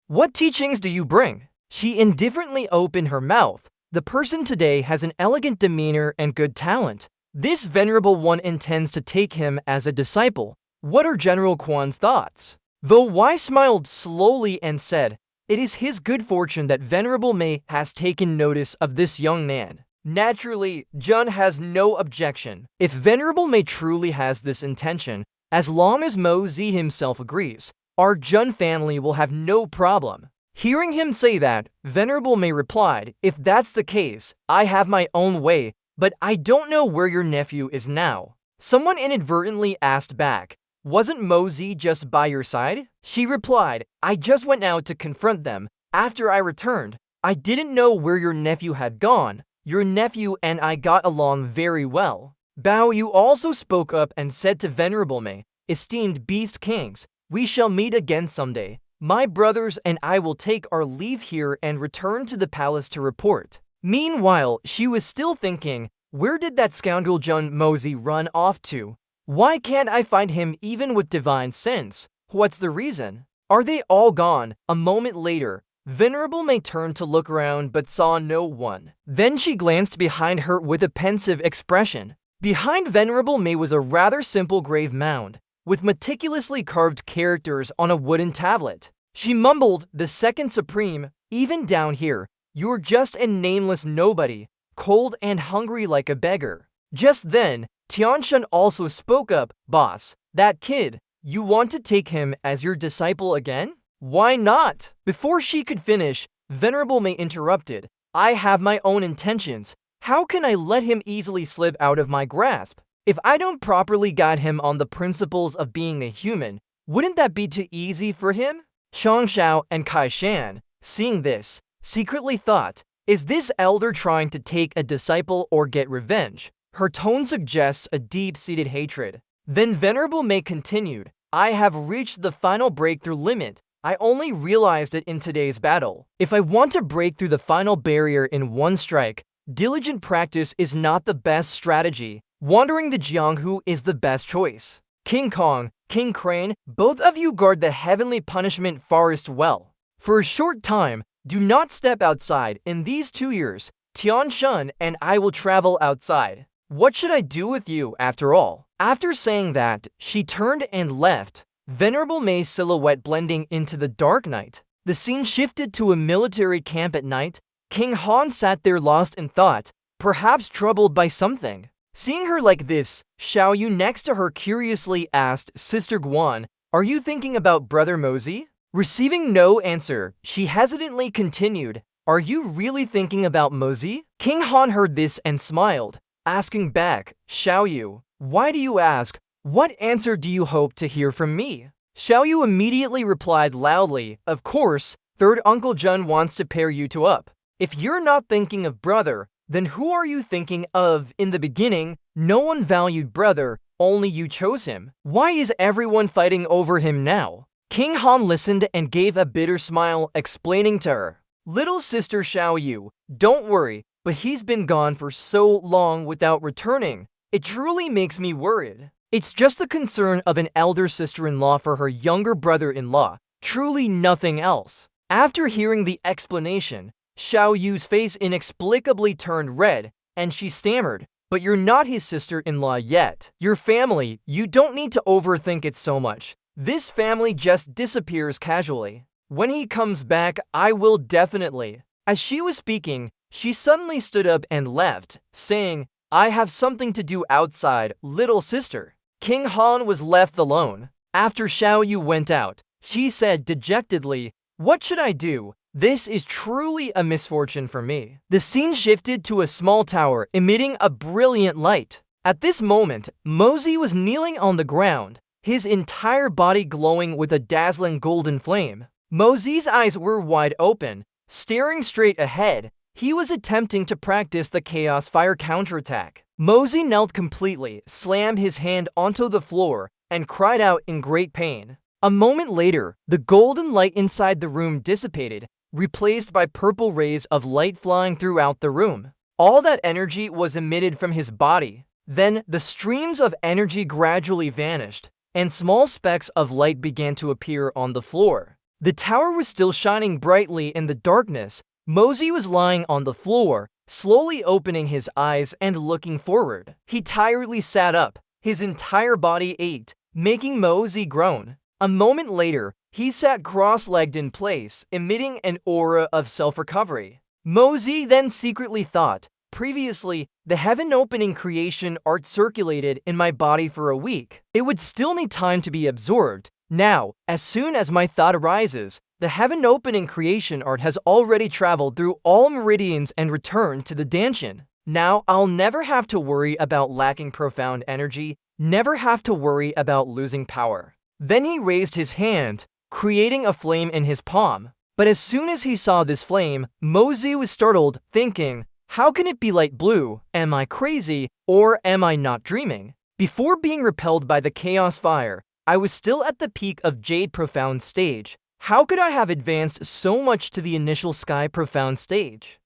"What teachings do you bring?" She indifferently opened her mouth. The person today has an elegant demeanor and good talent. This Venerable One intends to take him as a disciple. What are General Quan's thoughts? Vo Wai smiled slowly and said, "It is his good fortune that Venerable May has taken notice of this young man." Naturally, Jun has no objection. If Venerable May truly has this intention, as long as Mo Zi himself agrees, our Jun family will have no problem. Hearing him say that, Venerable May replied, "If that's the case, I have my own way, but I don't know where your nephew is now." Someone inadvertently asked back, "Wasn't Mo Zi just by your side?" She replied, "I just went out to confront them. After I returned, I didn't know where your nephew had gone. Your nephew and I got along very well." Bao Yu also spoke up and said to Venerable May, "Esteemed Beast Kings, we shall meet again someday. My brothers and I will take our leave here and return to the palace to report." Meanwhile, she was still thinking, where did that scoundrel Jun Mozi run off to? Why can't I find him even with divine sense? What's the reason? Are they all gone? A moment later, Venerable May turned to look around but saw no one. Then she glanced behind her with a pensive expression. Behind Venerable May was a rather simple grave mound, with meticulously carved characters on a wooden tablet. She mumbled, "The Second Supreme, even down here, you're just a nameless nobody, cold and hungry like a beggar." Just then, Tianshan also spoke up, "Boss, that kid, you want to take him as your disciple again? Why not?" Before she could finish, Venerable May interrupted, "I have my own intentions. How can I let him easily slip out of my grasp? If I don't properly guide him on the principles of being a human, wouldn't that be too easy for him?" Chang Shao and Kai Shan, seeing this, secretly thought, is this elder trying to take a disciple or get revenge? Her tone suggests a deep-seated hatred. Then Venerable May continued, "I have reached the final breakthrough limit. I only realized it in today's battle. If I want to break through the final barrier in one strike, diligent practice is not the best strategy. Wandering the Jianghu is the best choice. King Kong, King Crane, both of you guard the heavenly punishment forest well. For a short time, do not step outside. In these 2 years, Tian Shun and I will travel outside. What should I do with you, after all?" After saying that, she turned and left. Venerable May's silhouette blending into the dark night. The scene shifted to a military camp at night. King Han sat there lost in thought, perhaps troubled by something. Seeing her like this, Xiao Yu next to her curiously asked, "Sister Guan, are you thinking about Brother Mozi?" Receiving no answer, she hesitantly continued, "Are you really thinking about Mozi?" King Han heard this and smiled, asking back, "Xiao Yu, why do you ask? What answer do you hope to hear from me?" Xiao Yu immediately replied loudly, "Of course, Third Uncle Jun wants to pair you two up. If you're not thinking of brother, then who are you thinking of? In the beginning, no one valued brother, only you chose him. Why is everyone fighting over him now? King Han listened and gave a bitter smile, explaining to her, little sister Xiao Yu, don't worry, but he's been gone for so long without returning. It truly makes me worried. It's just the concern of an elder sister-in-law for her younger brother-in-law, truly nothing else. After hearing the explanation, Xiao Yu's face inexplicably turned red, and she stammered, but you're not his sister-in-law yet. Your family, you don't need to overthink it so much. This family just disappears casually. When he comes back, I will definitely. As she was speaking, she suddenly stood up and left, saying, I have something to do outside, little sister. King Han was left alone. After Xiao Yu went out, she said dejectedly, what should I do? This is truly a misfortune for me. The scene shifted to a small tower emitting a brilliant light. At this moment, Mosey was kneeling on the ground, his entire body glowing with a dazzling golden flame. Mosey's eyes were wide open, staring straight ahead. He was attempting to practice the Chaos Fire counterattack. Mosey knelt completely, slammed his hand onto the floor, and cried out in great pain. A moment later, the golden light inside the room dissipated, replaced by purple rays of light flying throughout the room. All that energy was emitted from his body. Then, the streams of energy gradually vanished, and small specks of light began to appear on the floor. The tower was still shining brightly in the darkness. Mosey was lying on the floor, slowly opening his eyes and looking forward. He tiredly sat up. His entire body ached, making Mosey groan. A moment later, he sat cross-legged in place, emitting an aura of self-recovery. Mosey then secretly thought, previously, the heaven-opening creation art circulated in my body for a week. It would still need time to be absorbed. Now, as soon as my thought arises, the heaven-opening creation art has already traveled through all meridians and returned to the Danshin. Now, I'll never have to worry about lacking profound energy, never have to worry about losing power. Then he raised his hand, creating a flame in his palm. But as soon as he saw this flame, Mosey was startled, thinking, how can it be light blue? Am I crazy, or am I not dreaming? Before being repelled by the Chaos Fire, I was still at the peak of Jade Profound stage. How could I have advanced so much to the initial Sky Profound stage?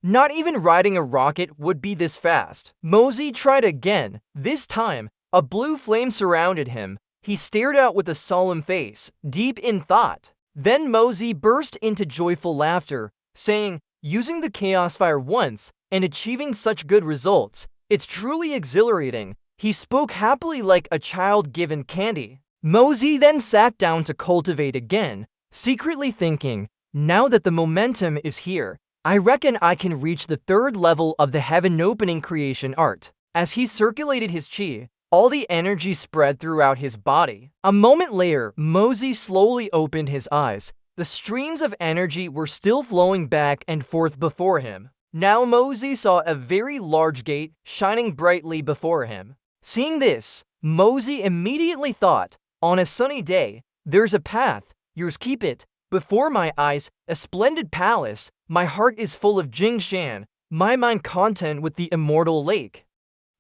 Not even riding a rocket would be this fast. Mosey tried again. This time, a blue flame surrounded him. He stared out with a solemn face, deep in thought. Then Mosey burst into joyful laughter, saying, using the Chaos Fire once and achieving such good results, it's truly exhilarating. He spoke happily like a child given candy. Mosey then sat down to cultivate again, secretly thinking, now that the momentum is here, I reckon I can reach the third level of the heaven-opening creation art. As he circulated his chi, all the energy spread throughout his body. A moment later, Mosey slowly opened his eyes. The streams of energy were still flowing back and forth before him. Now Mosey saw a very large gate shining brightly before him. Seeing this, Mosey immediately thought, on a sunny day, there's a path, yours keep it. Before my eyes, a splendid palace. My heart is full of Jingshan, my mind content with the immortal lake.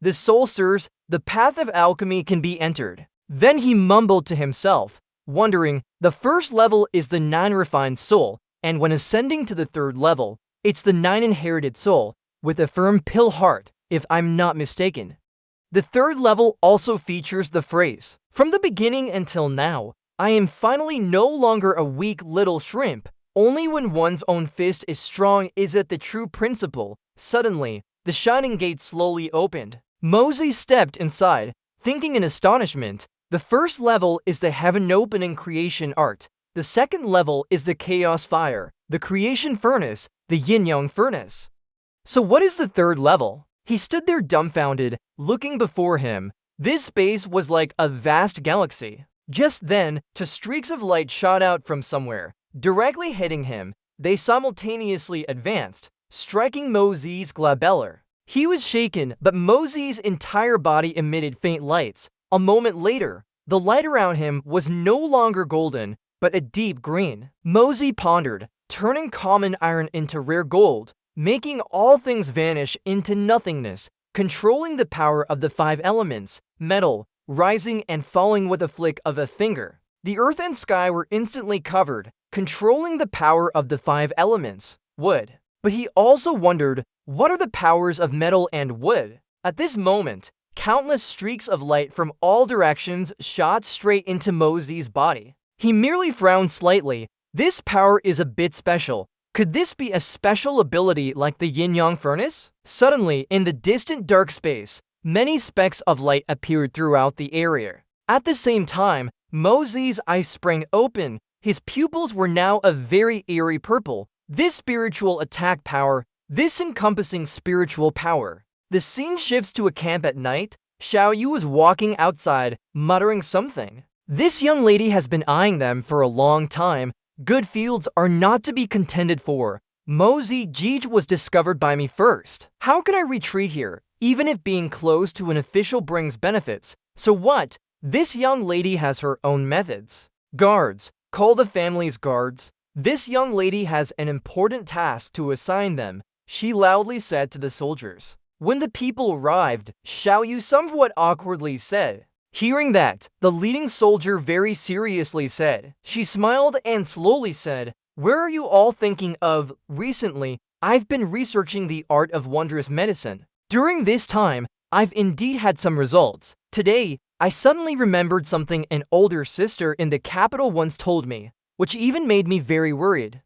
The soul stirs, the path of alchemy can be entered. Then he mumbled to himself, wondering, the first level is the 9 refined soul, and when ascending to the third level, it's the 9 inherited soul, with a firm pill heart, if I'm not mistaken. The third level also features the phrase, from the beginning until now, I am finally no longer a weak little shrimp. Only when one's own fist is strong is it the true principle. Suddenly, the shining gate slowly opened. Mosey stepped inside, thinking in astonishment. The first level is the heaven-opening creation art. The second level is the Chaos Fire, the creation furnace, the yin-yang furnace. So what is the third level? He stood there dumbfounded, looking before him. This space was like a vast galaxy. Just then, two streaks of light shot out from somewhere, directly hitting him. They simultaneously advanced, striking Mosey's glabellar. He was shaken, but Mosey's entire body emitted faint lights. A moment later, the light around him was no longer golden, but a deep green. Mosey pondered, turning common iron into rare gold, making all things vanish into nothingness, controlling the power of the five elements, metal, rising and falling with a flick of a finger. The earth and sky were instantly covered, controlling the power of the five elements, wood. But he also wondered, what are the powers of metal and wood? At this moment, countless streaks of light from all directions shot straight into Mosey's body. He merely frowned slightly. This power is a bit special. Could this be a special ability like the yin-yang furnace? Suddenly, in the distant dark space, many specks of light appeared throughout the area. At the same time, Mosey's eyes sprang open. His pupils were now a very eerie purple. This spiritual attack power, this encompassing spiritual power. The scene shifts to a camp at night. Xiao Yu is walking outside, muttering something. This young lady has been eyeing them for a long time. Good fields are not to be contended for. Mosey Jeej was discovered by me first. How can I retreat here, even if being close to an official brings benefits? So what? This young lady has her own methods. Guards, call the family's guards. This young lady has an important task to assign them, she loudly said to the soldiers. When the people arrived, Xiao Yu somewhat awkwardly said. Hearing that, the leading soldier very seriously said. She smiled and slowly said, where are you all thinking of? Recently, I've been researching the art of wondrous medicine. During this time, I've indeed had some results. Today, I suddenly remembered something an older sister in the capital once told me, which even made me very worried.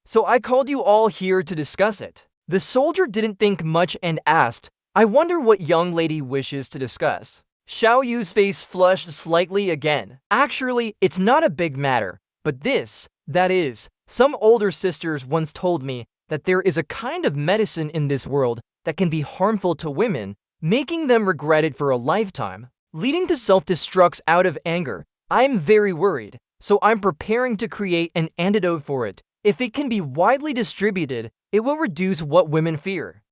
So I called you all here to discuss it. The soldier didn't think much and asked, I wonder what young lady wishes to discuss. Xiao Yu's face flushed slightly again. Actually, it's not a big matter, but that is, some older sisters once told me that there is a kind of medicine in this world that can be harmful to women, making them regret it for a lifetime, leading to self-destructs out of anger. I'm very worried, so I'm preparing to create an antidote for it. If it can be widely distributed, it will reduce what women fear,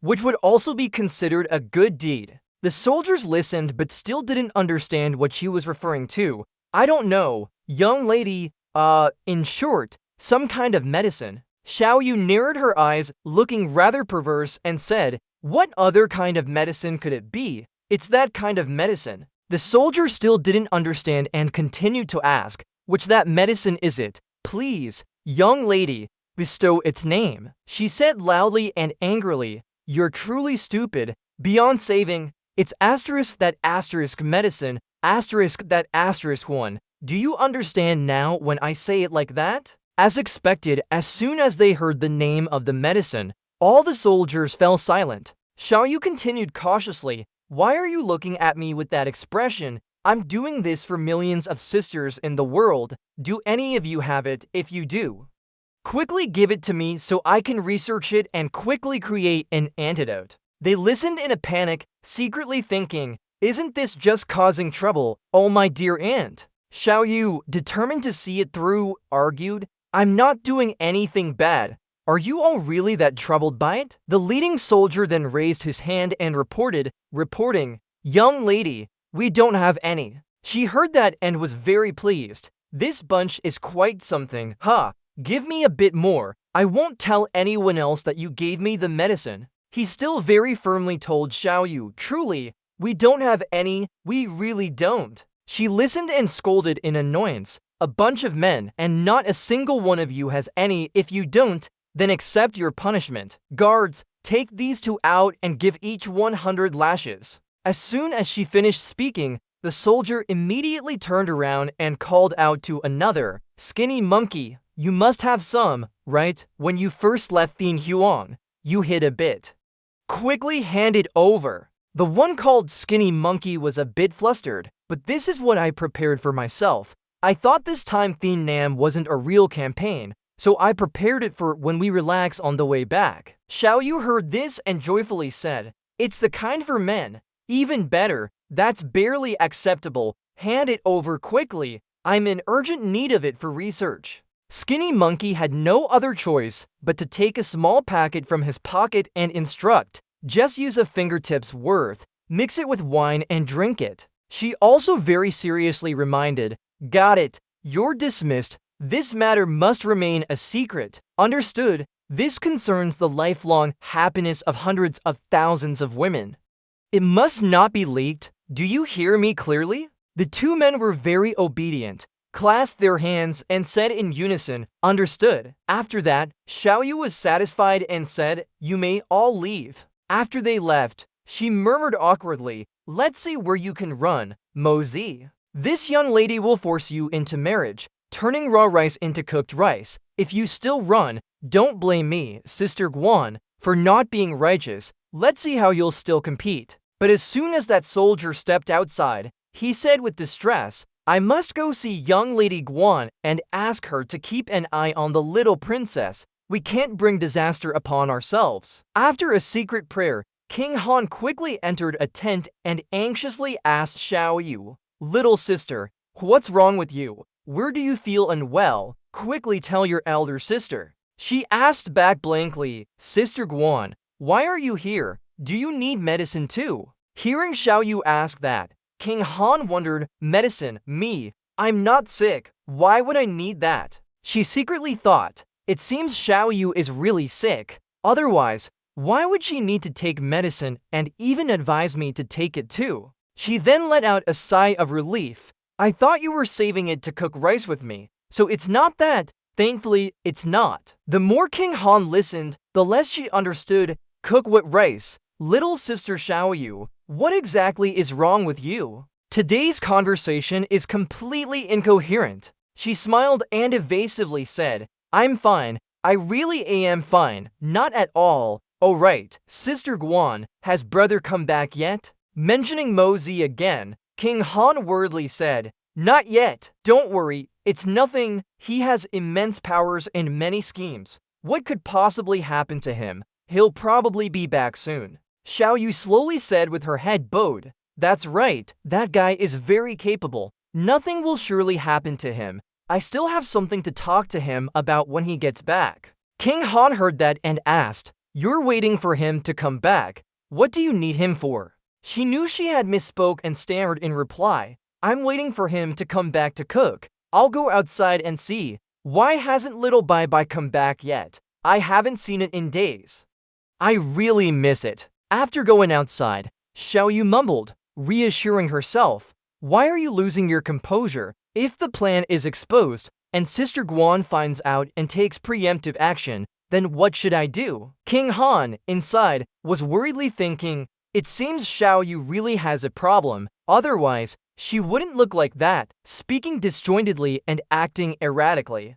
which would also be considered a good deed. The soldiers listened but still didn't understand what she was referring to. I don't know, young lady, in short, some kind of medicine. Xiao Yu narrowed her eyes, looking rather perverse, and said, what other kind of medicine could it be? It's that kind of medicine. The soldier still didn't understand and continued to ask, which that medicine is it? Please, young lady, bestow its name. She said loudly and angrily, you're truly stupid, beyond saving. It's *that* medicine, *1. Do you understand now when I say it like that? As expected, as soon as they heard the name of the medicine, all the soldiers fell silent. Xiao Yu continued cautiously, why are you looking at me with that expression? I'm doing this for millions of sisters in the world. Do any of you have it? If you do, quickly give it to me so I can research it and quickly create an antidote. They listened in a panic, secretly thinking, isn't this just causing trouble? Oh my dear aunt. Xiao Yu, determined to see it through, argued, I'm not doing anything bad. Are you all really that troubled by it? The leading soldier then raised his hand and reporting, young lady, we don't have any. She heard that and was very pleased. This bunch is quite something, huh? Give me a bit more. I won't tell anyone else that you gave me the medicine. He still very firmly told Xiao Yu, truly, we don't have any, we really don't. She listened and scolded in annoyance, a bunch of men, and not a single one of you has any. If you don't, then accept your punishment. Guards, take these two out and give each 100 lashes. As soon as she finished speaking, the soldier immediately turned around and called out to another, skinny monkey, you must have some, right? When you first left Thin Huang, you hid a bit. Quickly hand it over. The one called Skinny Monkey was a bit flustered, but this is what I prepared for myself. I thought this time Thin Nam wasn't a real campaign, so I prepared it for when we relax on the way back. Xiao Yu heard this and joyfully said, it's the kind for men. Even better, that's barely acceptable. Hand it over quickly. I'm in urgent need of it for research. Skinny Monkey had no other choice but to take a small packet from his pocket and instruct, just use a fingertip's worth, mix it with wine and drink it. She also very seriously reminded, got it, you're dismissed, This matter must remain a secret. Understood? This concerns the lifelong happiness of hundreds of thousands of women. It must not be leaked. Do you hear me clearly? The two men were very obedient, clasped their hands, and said in unison, "Understood." After that, Xiaoyu was satisfied and said, "You may all leave." After they left, she murmured awkwardly, "Let's see where you can run, Mozi. This young lady will force you into marriage, turning raw rice into cooked rice. If you still run, don't blame me, Sister Guan, for not being righteous. Let's see how you'll still compete." But as soon as that soldier stepped outside, he said with distress, "I must go see young Lady Guan and ask her to keep an eye on the little princess. We can't bring disaster upon ourselves." After a secret prayer, King Han quickly entered a tent and anxiously asked Xiaoyu, "Little sister, what's wrong with you? Where do you feel unwell? Quickly tell your elder sister." She asked back blankly, "Sister Guan, why are you here? Do you need medicine too?" Hearing Xiaoyu ask that, King Han wondered, "Medicine? Me? I'm not sick. Why would I need that?" She secretly thought, "It seems Xiaoyu is really sick. Otherwise, why would she need to take medicine and even advise me to take it too?" She then let out a sigh of relief. "I thought you were saving it to cook rice with me, so it's not that." Thankfully, it's not. The more King Han listened, the less she understood. "Cook what rice? Little sister Xiaoyu, what exactly is wrong with you?" Today's conversation is completely incoherent. She smiled and evasively said, "I'm fine. I really am fine. Not at all. Oh right, Sister Guan, has brother come back yet?" Mentioning Mozi again, King Han worriedly said, "Not yet. Don't worry. It's nothing. He has immense powers and many schemes. What could possibly happen to him? He'll probably be back soon." Xiaoyu slowly said with her head bowed, "That's right. That guy is very capable. Nothing will surely happen to him. I still have something to talk to him about when he gets back." King Han heard that and asked, "You're waiting for him to come back. What do you need him for?" She knew she had misspoke and stammered in reply, "I'm waiting for him to come back to cook. I'll go outside and see. Why hasn't little Bai come back yet? I haven't seen it in days. I really miss it." After going outside, Xiaoyu mumbled, reassuring herself, "Why are you losing your composure? If the plan is exposed, and Sister Guan finds out and takes preemptive action, then what should I do?" King Han, inside, was worriedly thinking, "It seems Xiaoyu really has a problem. Otherwise, she wouldn't look like that, speaking disjointedly and acting erratically.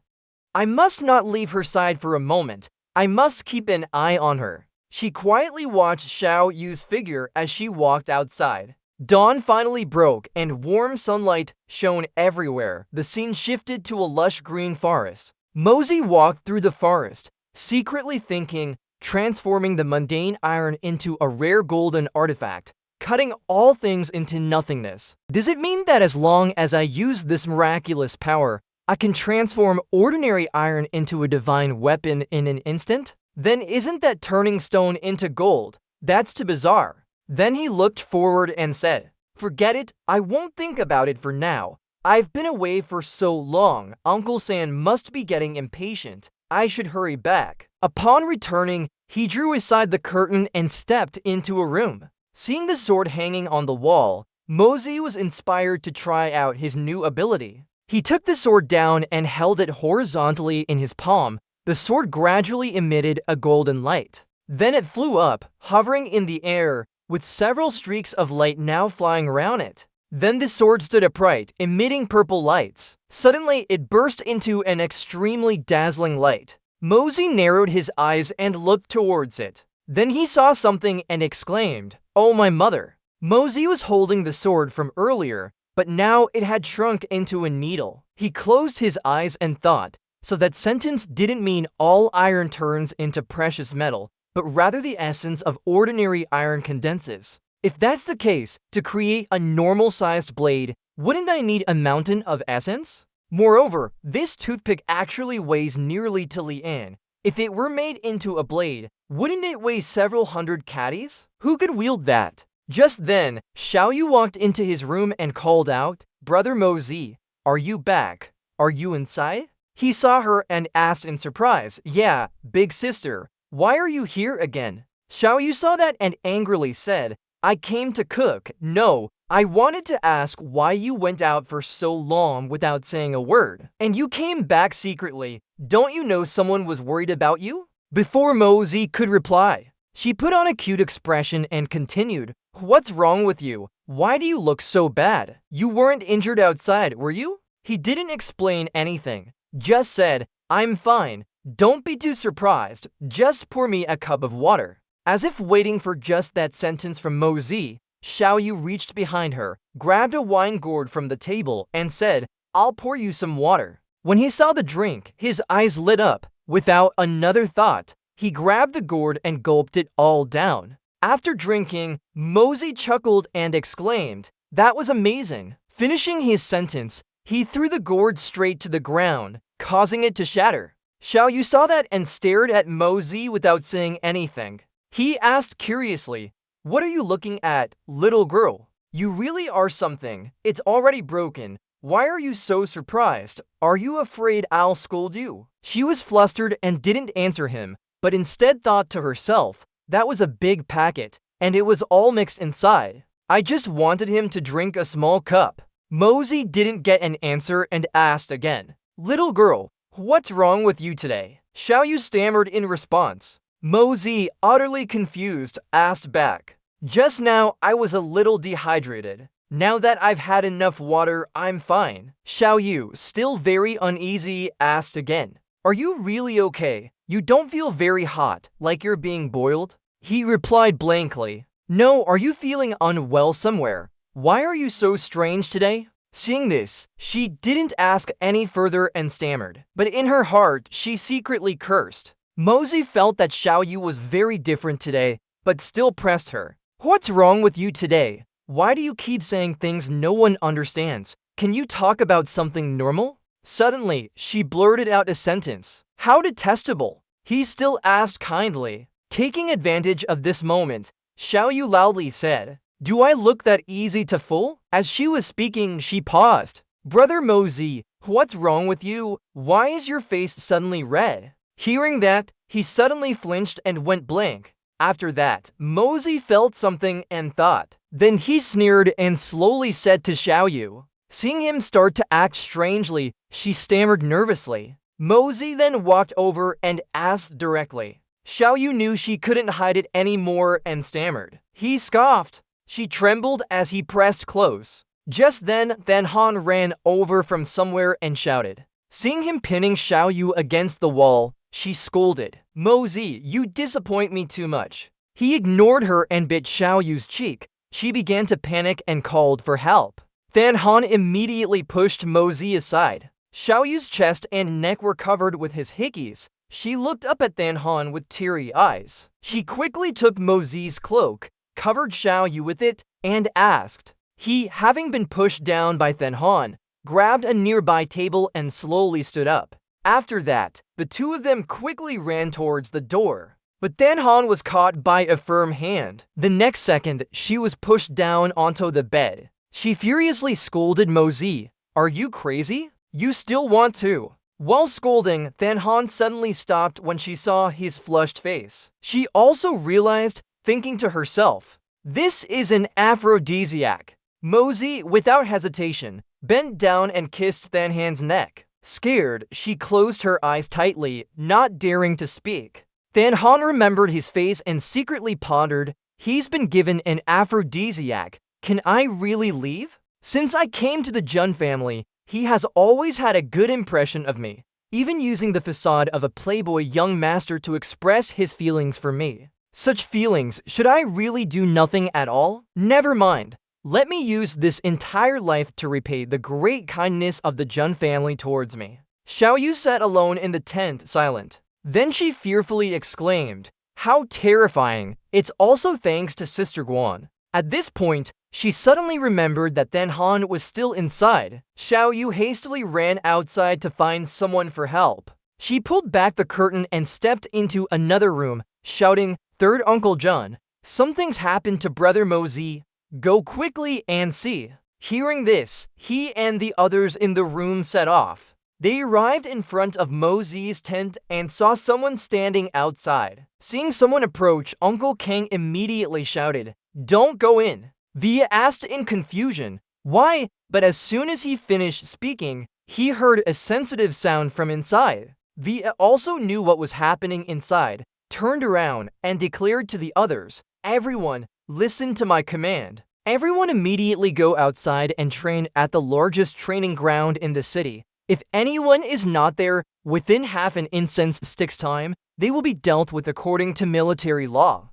I must not leave her side for a moment. I must keep an eye on her." She quietly watched Xiaoyu's figure as she walked outside. Dawn finally broke and warm sunlight shone everywhere. The scene shifted to a lush green forest. Mozi walked through the forest, secretly thinking, transforming the mundane iron into a rare golden artifact, cutting all things into nothingness. Does it mean that as long as I use this miraculous power, I can transform ordinary iron into a divine weapon in an instant? Then isn't that turning stone into gold? That's too bizarre. Then he looked forward and said, "Forget it, I won't think about it for now. I've been away for so long, Uncle Sam must be getting impatient. I should hurry back." Upon returning, he drew aside the curtain and stepped into a room. Seeing the sword hanging on the wall, Mozi was inspired to try out his new ability. He took the sword down and held it horizontally in his palm. The sword gradually emitted a golden light. Then it flew up, hovering in the air, with several streaks of light now flying around it. Then the sword stood upright, emitting purple lights. Suddenly, it burst into an extremely dazzling light. Mozi narrowed his eyes and looked towards it. Then he saw something and exclaimed, "Oh my mother!" Mozi was holding the sword from earlier, but now it had shrunk into a needle. He closed his eyes and thought, so that sentence didn't mean all iron turns into precious metal, but rather the essence of ordinary iron condenses. If that's the case, to create a normal-sized blade, wouldn't I need a mountain of essence? Moreover, this toothpick actually weighs nearly to Lian. If it were made into a blade, wouldn't it weigh several hundred caddies? Who could wield that? Just then, Xiaoyu walked into his room and called out, "Brother Mozi, are you back? Are you inside?" He saw her and asked in surprise, "Yeah, big sister, why are you here again?" Xiao Yu saw that and angrily said, "I came to cook. No, I wanted to ask why you went out for so long without saying a word. And you came back secretly. Don't you know someone was worried about you?" Before Mosey could reply, she put on a cute expression and continued, "What's wrong with you? Why do you look so bad? You weren't injured outside, were you?" He didn't explain anything, just said, "I'm fine. Don't be too surprised. Just pour me a cup of water." As if waiting for just that sentence from Mosey, Xiao Yu reached behind her, grabbed a wine gourd from the table, and said, "I'll pour you some water." When he saw the drink, his eyes lit up. Without another thought, he grabbed the gourd and gulped it all down. After drinking, Mosey chuckled and exclaimed, "That was amazing." Finishing his sentence, he threw the gourd straight to the ground, causing it to shatter. Xiao Yu saw that and stared at Mosey without saying anything. He asked curiously, "What are you looking at, little girl? You really are something. It's already broken. Why are you so surprised? Are you afraid I'll scold you?" She was flustered and didn't answer him, but instead thought to herself, that was a big packet, and it was all mixed inside. I just wanted him to drink a small cup. Mosey didn't get an answer and asked again, "Little girl, what's wrong with you today?" Xiao Yu stammered in response. Mosey, utterly confused, asked back, "Just now I was a little dehydrated. Now that I've had enough water, I'm fine." Xiao Yu, still very uneasy, asked again, "Are you really okay? You don't feel very hot, like you're being boiled?" He replied blankly, "No, are you feeling unwell somewhere? Why are you so strange today?" Seeing this, she didn't ask any further and stammered, but in her heart, she secretly cursed. Mosey felt that Xiao Yu was very different today, but still pressed her. "What's wrong with you today? Why do you keep saying things no one understands? Can you talk about something normal?" Suddenly, she blurted out a sentence. "How detestable!" He still asked kindly. Taking advantage of this moment, Xiao Yu loudly said, "Do I look that easy to fool?" As she was speaking, she paused. "Brother Mosey, what's wrong with you? Why is your face suddenly red?" Hearing that, he suddenly flinched and went blank. After that, Mosey felt something and thought. Then he sneered and slowly said to Xiao Yu. Seeing him start to act strangely, she stammered nervously. Mosey then walked over and asked directly. Xiao Yu knew she couldn't hide it anymore and stammered. He scoffed. She trembled as he pressed close. Just then, Han ran over from somewhere and shouted. Seeing him pinning Xiao Yu against the wall, she scolded. "Mosey, you disappoint me too much." He ignored her and bit Xiao Yu's cheek. She began to panic and called for help. Han immediately pushed Mosey aside. Xiao Yu's chest and neck were covered with his hickeys. She looked up at Han with teary eyes. She quickly took Mosey's cloak, covered Xiao Yu with it, and asked. He, having been pushed down by Han, grabbed a nearby table and slowly stood up. After that, the two of them quickly ran towards the door. But Han was caught by a firm hand. The next second, she was pushed down onto the bed. She furiously scolded Mosey. "Are you crazy? You still want to?" While scolding, Han suddenly stopped when she saw his flushed face. She also realized, thinking to herself, "This is an aphrodisiac." Mosey, without hesitation, bent down and kissed Han's neck. Scared, she closed her eyes tightly, not daring to speak. Han remembered his face and secretly pondered, "He's been given an aphrodisiac. Can I really leave? Since I came to the Jun family, he has always had a good impression of me, even using the facade of a playboy young master to express his feelings for me. Such feelings, should I really do nothing at all? Never mind. Let me use this entire life to repay the great kindness of the Jun family towards me." Xiao Yu sat alone in the tent, silent. Then she fearfully exclaimed, "How terrifying! It's also thanks to Sister Guan." At this point, she suddenly remembered that Han was still inside. Xiao Yu hastily ran outside to find someone for help. She pulled back the curtain and stepped into another room, shouting, "Third Uncle Jun, something's happened to Brother Mosey. Go quickly and see." Hearing this, he and the others in the room set off. They arrived in front of Mozi's tent and saw someone standing outside. Seeing someone approach, Uncle Kang immediately shouted, "Don't go in." Vi asked in confusion, "Why?" But as soon as he finished speaking, he heard a sensitive sound from inside. Vi also knew what was happening inside, turned around, and declared to the others, "Everyone, listen to my command." Everyone immediately go outside and train at the largest training ground in the city. If anyone is not there within half an incense stick's time, they will be dealt with according to military law.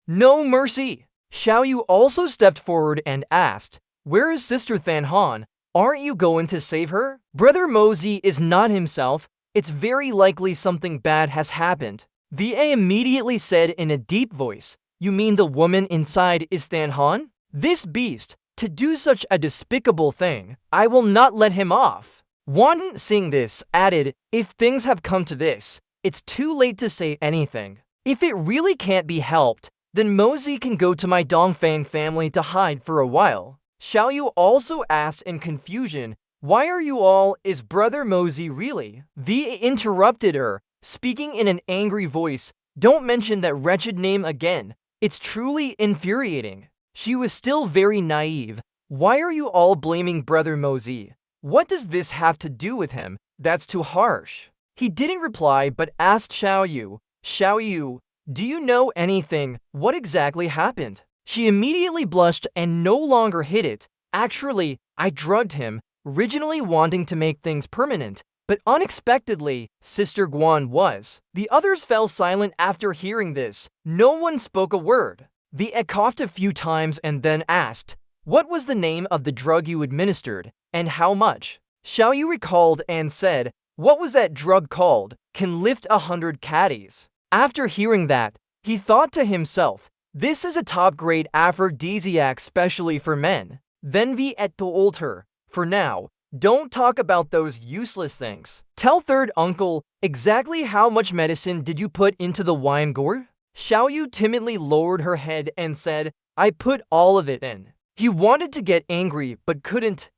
No mercy! Xiao Yu also stepped forward and asked, "Where is Sister Than Han? Aren't you going to save her?" Brother Mozi is not himself. It's very likely something bad has happened. VA immediately said in a deep voice, "You mean the woman inside is Than Han? This beast, to do such a despicable thing, I will not let him off." Wan, seeing this, added, "If things have come to this, it's too late to say anything. If it really can't be helped, then Mozi can go to my Dongfang family to hide for a while." Xiao Yu also asked in confusion, "Why are you all? Is Brother Mozi really?" Vi interrupted her, speaking in an angry voice, "Don't mention that wretched name again. It's truly infuriating." She was still very naive. "Why are you all blaming Brother Mozi? What does this have to do with him? That's too harsh." He didn't reply but asked Xiao Yu, "Xiao Yu, do you know anything? What exactly happened?" She immediately blushed and no longer hid it. "Actually, I drugged him, originally wanting to make things permanent, but unexpectedly, Sister Guan was." The others fell silent after hearing this. No one spoke a word. Vi coughed a few times and then asked, "What was the name of the drug you administered, and how much?" Xiao Yu recalled and said, "What was that drug called? Can lift 100 caddies." After hearing that, he thought to himself, "This is a top-grade aphrodisiac specially for men." Then Vi told her, "For now, don't talk about those useless things. Tell third uncle, exactly how much medicine did you put into the wine gourd?" Xiao Yu timidly lowered her head and said, "I put all of it in." He wanted to get angry but couldn't.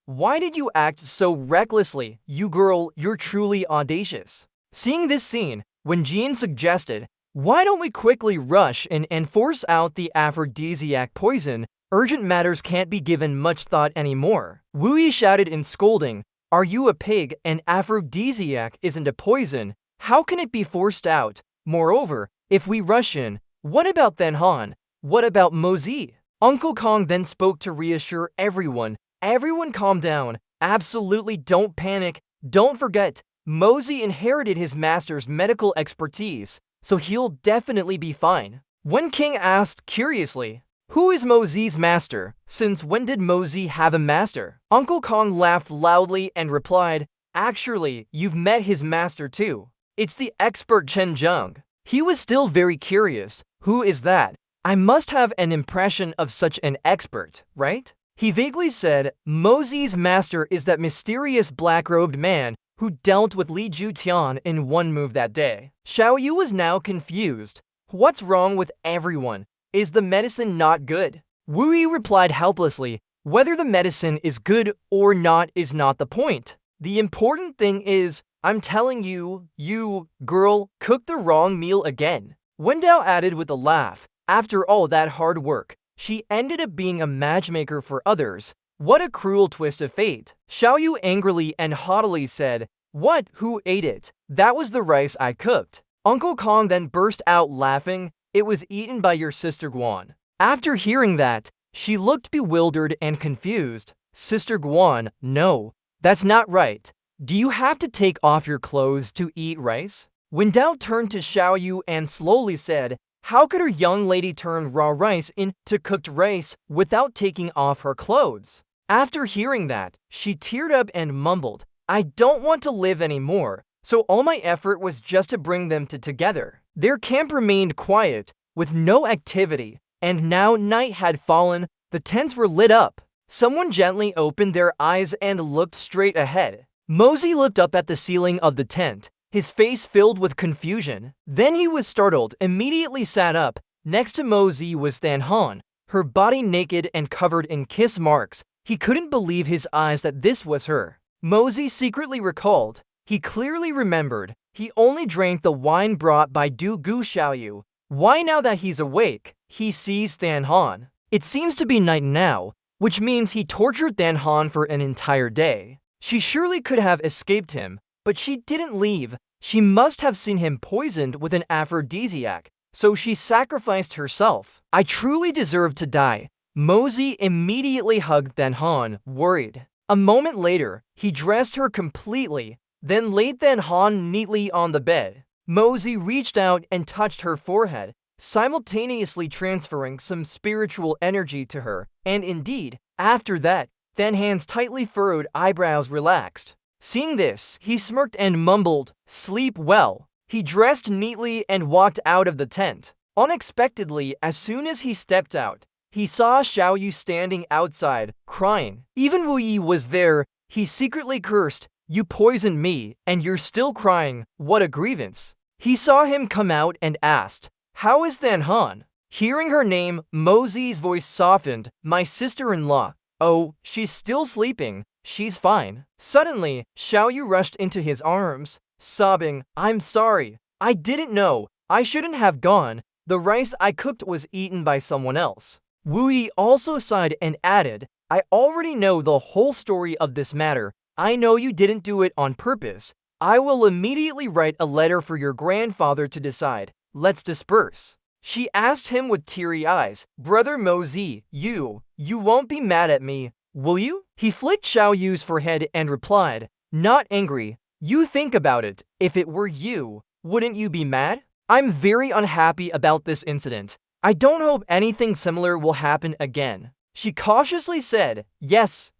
Why did you act so recklessly? You girl, you're truly audacious." Seeing this scene, when Jean suggested, "Why don't we quickly rush in and force out the aphrodisiac poison? Urgent matters can't be given much thought anymore." Wu Yi shouted in scolding, "Are you a pig? An aphrodisiac isn't a poison. How can it be forced out? Moreover, if we rush in, what about Than Han? What about Mozi?" Uncle Kong then spoke to reassure everyone. "Everyone calm down. Absolutely don't panic. Don't forget, Mozi inherited his master's medical expertise, so he'll definitely be fine." When King asked curiously, "Who is Mozi's master? Since when did Mozi have a master?" Uncle Kong laughed loudly and replied, "Actually, you've met his master too. It's the expert Chen Zheng." He was still very curious. "Who is that? I must have an impression of such an expert, right?" He vaguely said, "Mozi's master is that mysterious black-robed man who dealt with Li Jutian in one move that day." Xiao Yu was now confused. What's wrong with everyone? Is the medicine not good? Wu Yi replied helplessly, "Whether the medicine is good or not is not the point. The important thing is, I'm telling you, you, girl, cooked the wrong meal again." Wen Dao added with a laugh, "After all that hard work, she ended up being a matchmaker for others. What a cruel twist of fate." Xiao Yu angrily and haughtily said, "What? Who ate it? That was the rice I cooked." Uncle Kong then burst out laughing, "It was eaten by your sister Guan." After hearing that, she looked bewildered and confused. "Sister Guan, no, that's not right. Do you have to take off your clothes to eat rice?" Wen Dao turned to Xiao Yu and slowly said, "How could a young lady turn raw rice into cooked rice without taking off her clothes?" After hearing that, she teared up and mumbled, "I don't want to live anymore, so all my effort was just to bring them together." Their camp remained quiet, with no activity, and now night had fallen. The tents were lit up. Someone gently opened their eyes and looked straight ahead. Mozi looked up at the ceiling of the tent, his face filled with confusion. Then he was startled, immediately sat up. Next to Mozi was Than Han, her body naked and covered in kiss marks. He couldn't believe his eyes that this was her. Mosey secretly recalled. He clearly remembered. He only drank the wine brought by Du Gu Xiaoyu. Why now that he's awake, he sees Than Han. It seems to be night now, which means he tortured Than Han for an entire day. She surely could have escaped him, but she didn't leave. She must have seen him poisoned with an aphrodisiac, so she sacrificed herself. I truly deserve to die. Mosey immediately hugged Than Han, worried. A moment later, he dressed her completely, then laid Than Han neatly on the bed. Mosey reached out and touched her forehead, simultaneously transferring some spiritual energy to her, and indeed, after that, Than Han's tightly furrowed eyebrows relaxed. Seeing this, he smirked and mumbled, "Sleep well." He dressed neatly and walked out of the tent. Unexpectedly, as soon as he stepped out, he saw Xiaoyu standing outside, crying. Even Wu Yi was there. He secretly cursed, "You poisoned me, and you're still crying. What a grievance." He saw him come out and asked, "How is Than Han?" Hearing her name, Mosey's voice softened, "My sister-in-law." "Oh, she's still sleeping. She's fine." Suddenly, Xiaoyu rushed into his arms, sobbing, "I'm sorry. I didn't know. I shouldn't have gone. The rice I cooked was eaten by someone else." Wu Yi also sighed and added, "I already know the whole story of this matter. I know you didn't do it on purpose. I will immediately write a letter for your grandfather to decide. Let's disperse." She asked him with teary eyes, "Brother Mosey, you won't be mad at me, will you?" He flicked Xiaoyu's forehead and replied, "Not angry. You think about it. If it were you, wouldn't you be mad? I'm very unhappy about this incident. I don't hope anything similar will happen again." She cautiously said, Yes,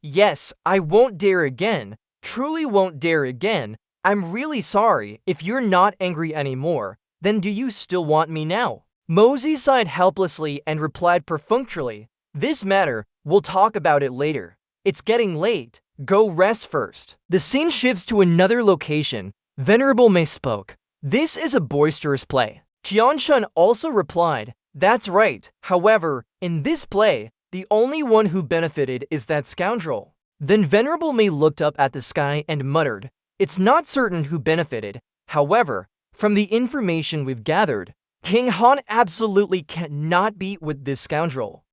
I won't dare again. Truly won't dare again. I'm really sorry. If you're not angry anymore, then do you still want me now?" Mosey sighed helplessly and replied perfunctorily, "This matter, we'll talk about it later. It's getting late. Go rest first." The scene shifts to another location. Venerable Mei spoke. "This is a boisterous play." Qianshun also replied, "That's right. However, in this play, the only one who benefited is that scoundrel." Then Venerable Mei looked up at the sky and muttered, "It's not certain who benefited. However, from the information we've gathered, King Han absolutely cannot be with this scoundrel.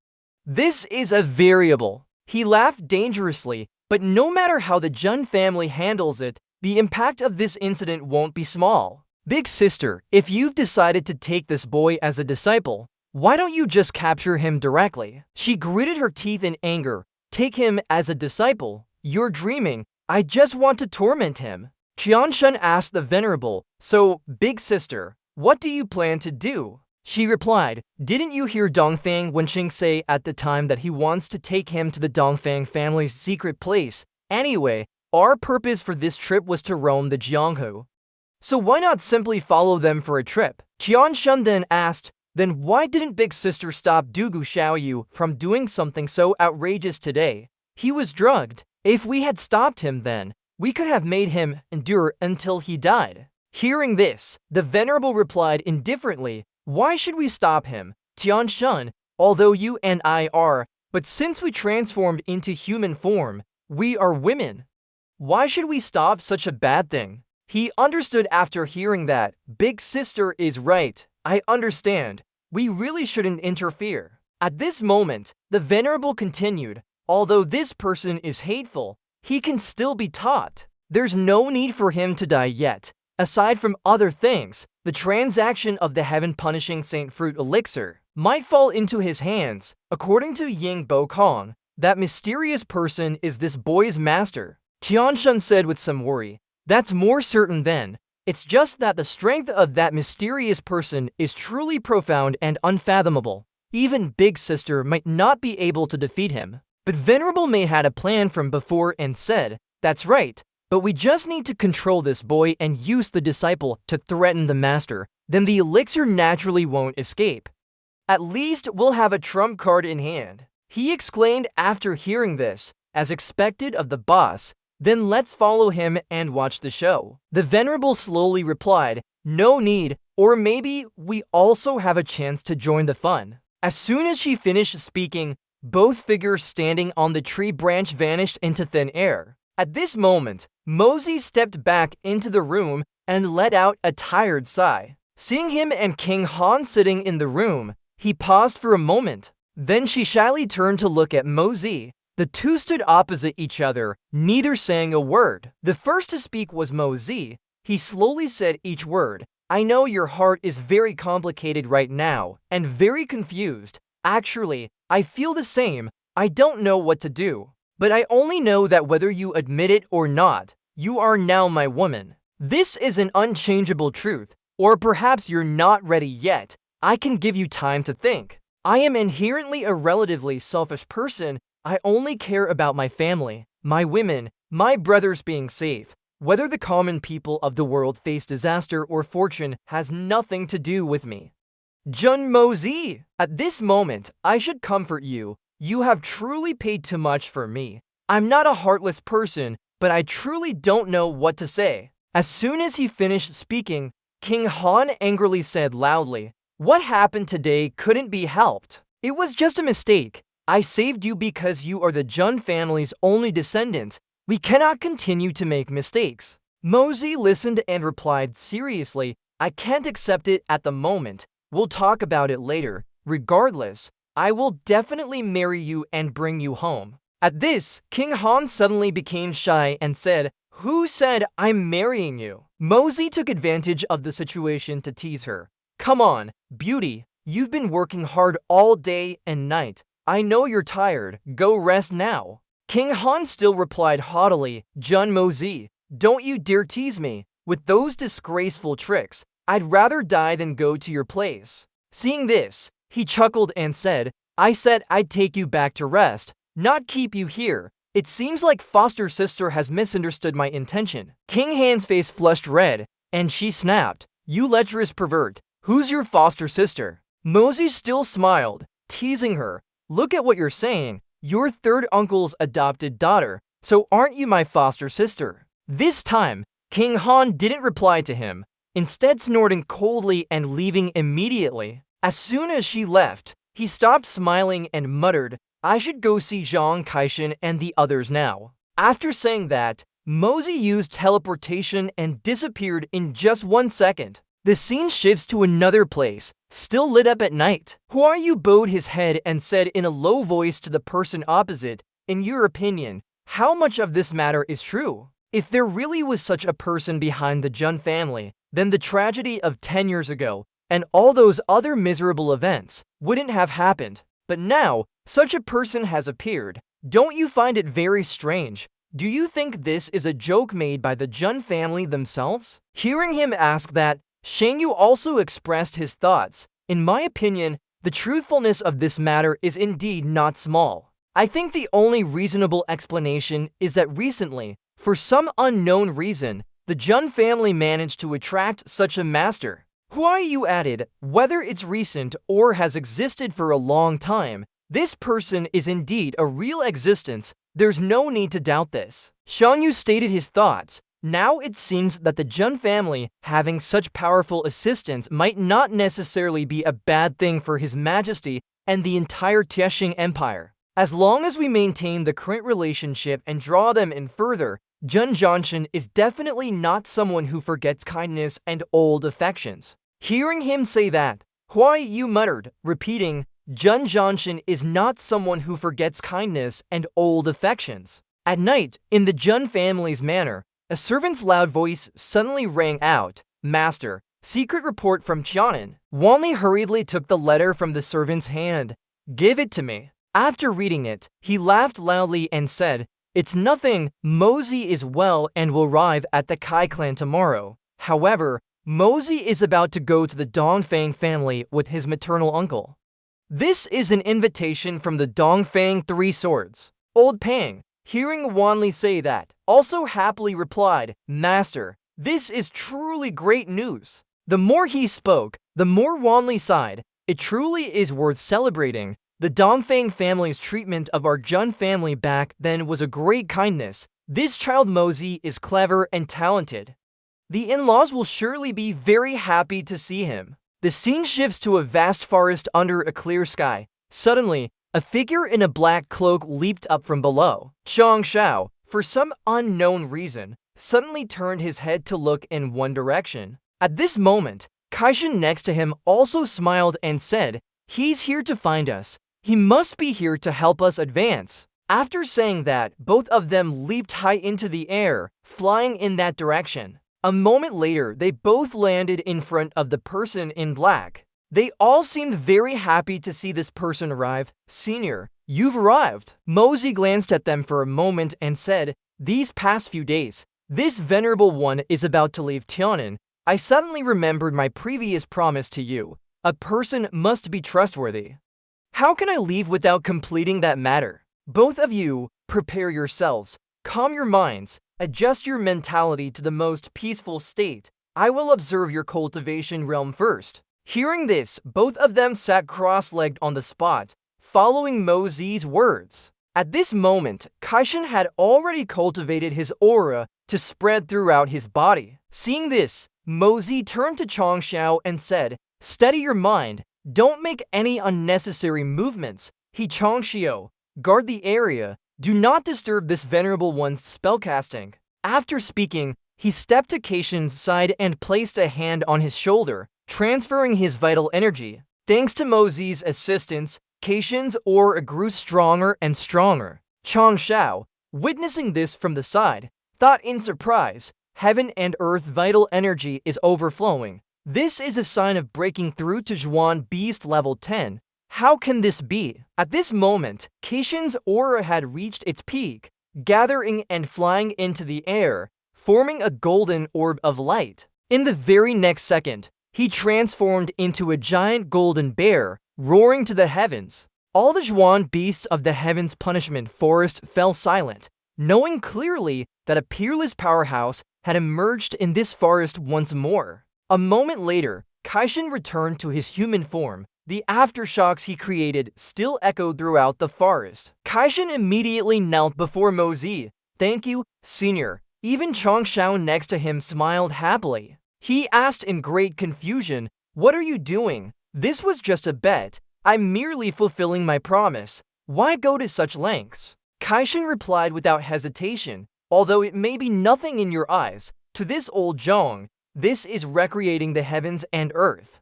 This is a variable." He laughed dangerously, but no matter how the Jun family handles it, the impact of this incident won't be small. "Big sister, if you've decided to take this boy as a disciple, why don't you just capture him directly?" She gritted her teeth in anger. "Take him as a disciple? You're dreaming. I just want to torment him." Qianshun asked the Venerable, "So, big sister, what do you plan to do?" She replied, "Didn't you hear Dongfang Wenqing say at the time that he wants to take him to the Dongfang family's secret place? Anyway, our purpose for this trip was to roam the Jianghu. So why not simply follow them for a trip?" Qianshun then asked, "Then why didn't big sister stop Dugu Xiaoyu from doing something so outrageous today? He was drugged. If we had stopped him then, we could have made him endure until he died." Hearing this, the Venerable replied indifferently, "Why should we stop him, Tianshun, although you and I are, but since we transformed into human form, we are women. Why should we stop such a bad thing?" He understood after hearing that. Big sister is right. I understand. We really shouldn't interfere. At this moment, the Venerable continued, "Although this person is hateful, he can still be taught. There's no need for him to die yet. Aside from other things, the transaction of the heaven-punishing Saint Fruit Elixir might fall into his hands. According to Ying Bo Kong, that mysterious person is this boy's master." Qianshun said with some worry, "That's more certain then. It's just that the strength of that mysterious person is truly profound and unfathomable. Even Big Sister might not be able to defeat him." But Venerable Mei had a plan from before and said, "That's right. But we just need to control this boy and use the disciple to threaten the master. Then the elixir naturally won't escape. At least we'll have a trump card in hand." He exclaimed after hearing this, as expected of the boss, "Then let's follow him and watch the show." The Venerable slowly replied, "No need, or maybe we also have a chance to join the fun." As soon as she finished speaking, both figures standing on the tree branch vanished into thin air. At this moment, Mosey stepped back into the room and let out a tired sigh. Seeing him and King Han sitting in the room, he paused for a moment. Then she shyly turned to look at Mosey. The two stood opposite each other, neither saying a word. The first to speak was Mosey. He slowly said each word. I know your heart is very complicated right now, and very confused. Actually, I feel the same. I don't know what to do. But I only know that whether you admit it or not, you are now my woman. This is an unchangeable truth, or perhaps you're not ready yet. I can give you time to think. I am inherently a relatively selfish person. I only care about my family, my women, my brothers being safe. Whether the common people of the world face disaster or fortune has nothing to do with me. Jun Mosey, at this moment, I should comfort you. You have truly paid too much for me. I'm not a heartless person, but I truly don't know what to say. As soon as he finished speaking, King Han angrily said loudly, what happened today couldn't be helped. It was just a mistake. I saved you because you are the Jun family's only descendant. We cannot continue to make mistakes. Mosey listened and replied seriously, I can't accept it at the moment. We'll talk about it later. Regardless, I will definitely marry you and bring you home. At this, King Han suddenly became shy and said, who said I'm marrying you? Mosey took advantage of the situation to tease her. Come on, beauty, you've been working hard all day and night. I know you're tired, go rest now. King Han still replied haughtily, Jun Mosey, don't you dare tease me. With those disgraceful tricks, I'd rather die than go to your place. Seeing this, he chuckled and said, I said I'd take you back to rest, not keep you here. It seems like foster sister has misunderstood my intention. King Han's face flushed red, and she snapped, you lecherous pervert, who's your foster sister? Mosey still smiled, teasing her, look at what you're saying, your third uncle's adopted daughter, so aren't you my foster sister? This time, King Han didn't reply to him, instead snorting coldly and leaving immediately. As soon as she left, he stopped smiling and muttered, I should go see Zhang Kaishan and the others now. After saying that, Mosey used teleportation and disappeared in just 1 second. The scene shifts to another place, still lit up at night. Huai Yu bowed his head and said in a low voice to the person opposite, in your opinion, how much of this matter is true? If there really was such a person behind the Jun family, then the tragedy of 10 years ago and all those other miserable events wouldn't have happened. But now, such a person has appeared. Don't you find it very strange? Do you think this is a joke made by the Jun family themselves? Hearing him ask that, Shang Yu also expressed his thoughts. In my opinion, the truthfulness of this matter is indeed not small. I think the only reasonable explanation is that recently, for some unknown reason, the Jun family managed to attract such a master. Huai Yu added, whether it's recent or has existed for a long time, this person is indeed a real existence. There's no need to doubt this. Shang Yu stated his thoughts. Now it seems that the Jun family having such powerful assistants might not necessarily be a bad thing for His Majesty and the entire Tiexing Empire. As long as we maintain the current relationship and draw them in further, Jun Zhanshan is definitely not someone who forgets kindness and old affections. Hearing him say that, Huai Yu muttered, repeating, Jun Zhanshan is not someone who forgets kindness and old affections. At night, in the Jun family's manor, a servant's loud voice suddenly rang out, Master, secret report from Qianan. Wanli hurriedly took the letter from the servant's hand. Give it to me. After reading it, he laughed loudly and said, it's nothing. Mosey is well and will arrive at the Kai clan tomorrow. However, Mosey is about to go to the Dongfang family with his maternal uncle. This is an invitation from the Dongfang Three Swords. Old Pang, hearing Wanli say that, also happily replied, Master, this is truly great news. The more he spoke, the more Wanli sighed. It truly is worth celebrating. The Dongfang family's treatment of our Jun family back then was a great kindness. This child Mosey is clever and talented. The in-laws will surely be very happy to see him. The scene shifts to a vast forest under a clear sky. Suddenly, a figure in a black cloak leaped up from below. Chang Shao, for some unknown reason, suddenly turned his head to look in one direction. At this moment, Kaishin next to him also smiled and said, "He's here to find us. He must be here to help us advance." After saying that, both of them leaped high into the air, flying in that direction. A moment later, they both landed in front of the person in black. They all seemed very happy to see this person arrive. "Senior, you've arrived." Mosey glanced at them for a moment and said, "These past few days, this venerable one is about to leave Tianan. I suddenly remembered my previous promise to you. A person must be trustworthy. How can I leave without completing that matter? Both of you, prepare yourselves, calm your minds, adjust your mentality to the most peaceful state. I will observe your cultivation realm first." Hearing this, both of them sat cross-legged on the spot, following Mosey's words. At this moment, Kaishin had already cultivated his aura to spread throughout his body. Seeing this, Mosey turned to Changxiao and said, "Steady your mind, don't make any unnecessary movements. Changxiao, guard the area, do not disturb this venerable one's spellcasting." After speaking, he stepped to Kaishin's side and placed a hand on his shoulder, transferring his vital energy. Thanks to Mosey's assistance, Kaishin's aura grew stronger and stronger. Changxiao, witnessing this from the side, thought in surprise, "Heaven and earth vital energy is overflowing. This is a sign of breaking through to Zhuan Beast level 10. How can this be?" At this moment, Kaishin's aura had reached its peak, gathering and flying into the air, forming a golden orb of light. In the very next second, he transformed into a giant golden bear, roaring to the heavens. All the Zhuan beasts of the Heaven's Punishment Forest fell silent, knowing clearly that a peerless powerhouse had emerged in this forest once more. A moment later, Kaishin returned to his human form. The aftershocks he created still echoed throughout the forest. Kaishin immediately knelt before Mosey. "Thank you, Senior." Even Changxiao next to him smiled happily. He asked in great confusion, "What are you doing? This was just a bet. I'm merely fulfilling my promise. Why go to such lengths?" Kaishin replied without hesitation, "Although it may be nothing in your eyes, to this old Zhong, this is recreating the heavens and earth.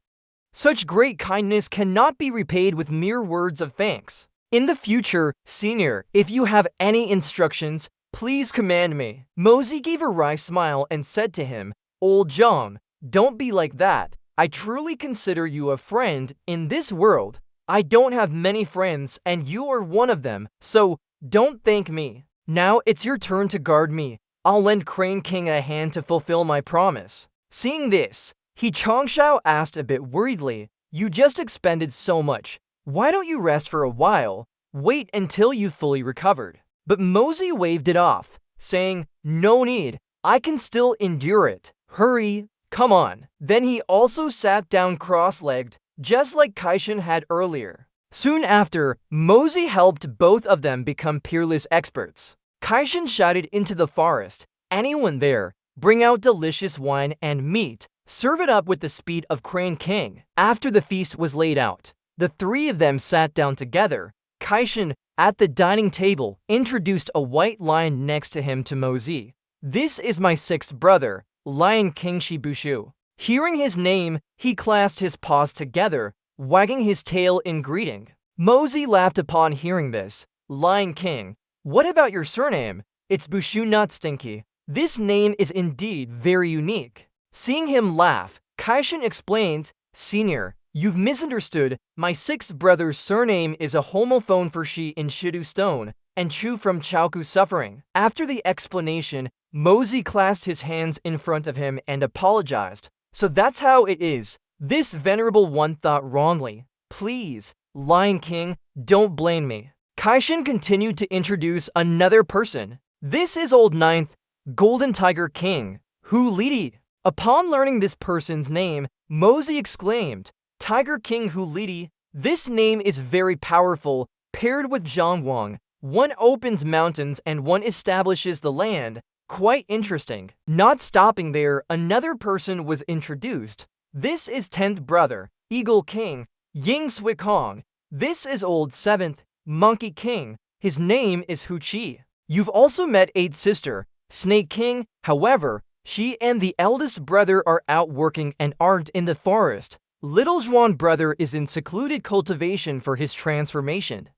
Such great kindness cannot be repaid with mere words of thanks. In the future, Senior, if you have any instructions, please command me." Mosey gave a wry smile and said to him, "Old Zhong, don't be like that. I truly consider you a friend in this world. I don't have many friends and you are one of them, so don't thank me. Now it's your turn to guard me. I'll lend Crane King a hand to fulfill my promise." Seeing this, Changxiao asked a bit worriedly, "You just expended so much. Why don't you rest for a while? Wait until you fully recovered." But Mosey waved it off, saying, "No need. I can still endure it. Hurry, come on." Then he also sat down cross-legged, just like Kaishin had earlier. Soon after, Mosey helped both of them become peerless experts. Kaishin shouted into the forest, "Anyone there, bring out delicious wine and meat. Serve it up with the speed of Crane King." After the feast was laid out, the three of them sat down together. Kaishin, at the dining table, introduced a white lion next to him to Mosey. "This is my sixth brother, Lion King Shibushu." Hearing his name, he clasped his paws together, wagging his tail in greeting. Mosey laughed upon hearing this. "Lion King, what about your surname? It's Bushu, not Stinky. This name is indeed very unique." Seeing him laugh, Kaishin explained, "Senior, you've misunderstood. My sixth brother's surname is a homophone for she in Shidu Stone, and Chu from Chaoku Suffering." After the explanation, Mosey clasped his hands in front of him and apologized. "So that's how it is. This venerable one thought wrongly. Please, Lion King, don't blame me." Kaishin continued to introduce another person. "This is Old Ninth, Golden Tiger King, Hu Lidi." Upon learning this person's name, Mosey exclaimed, "Tiger King Hu Lidi, this name is very powerful. Paired with Zhangguang, one opens mountains and one establishes the land. Quite interesting." Not stopping there, another person was introduced. "This is 10th brother, Eagle King, Ying Sui Kong. This is Old 7th, Monkey King. His name is Hu Chi." You've also met 8th sister, Snake King. However, she and the eldest brother are out working and aren't in the forest. Little Zhuan brother is in secluded cultivation for his transformation.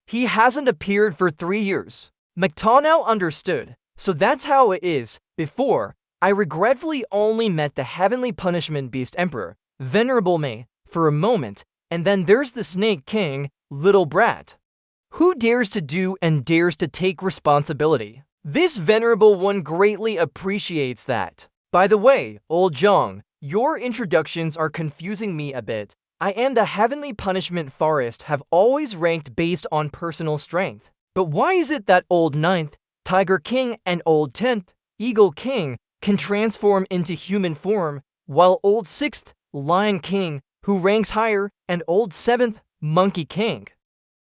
He hasn't appeared for 3 years. McTonnell understood. So that's how it is. Before, I regretfully only met the Heavenly Punishment Beast Emperor, Venerable Mei, for a moment, and then there's the Snake King, Little Brat. Who dares to do and dares to take responsibility? This Venerable One greatly appreciates that. By the way, Old Zhang, your introductions are confusing me a bit. I and the Heavenly Punishment Forest have always ranked based on personal strength. But why is it that Old 9th, Tiger King, and Old 10th, Eagle King, can transform into human form, while Old 6th, Lion King, who ranks higher, and Old 7th, Monkey King,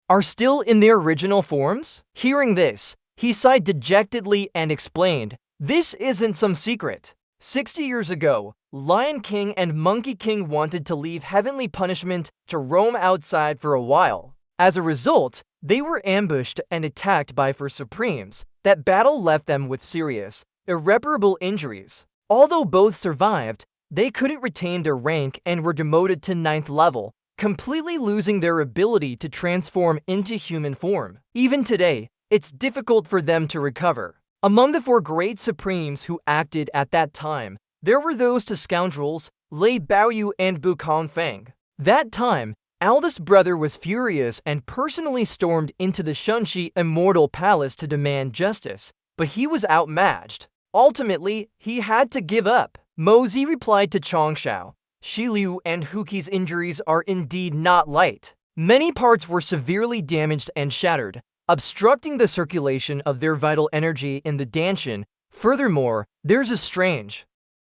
are still in their original forms? Hearing this, he sighed dejectedly and explained, "This isn't some secret. 60 years ago, Lion King and Monkey King wanted to leave heavenly punishment to roam outside for a while. As a result, they were ambushed and attacked by 4 Supremes. That battle left them with serious, irreparable injuries. Although both survived, they couldn't retain their rank and were demoted to 9th level, completely losing their ability to transform into human form. Even today, it's difficult for them to recover. Among the 4 great Supremes who acted at that time, there were those 2 scoundrels, Lei Baoyu and Bu Feng. That time, eldest brother was furious and personally stormed into the Shunxi Immortal Palace to demand justice, but he was outmatched. Ultimately, he had to give up. Mozi replied to Chongshao, "Shi Liu and Huqi's injuries are indeed not light. Many parts were severely damaged and shattered, obstructing the circulation of their vital energy in the Danshan. Furthermore, there's a strange,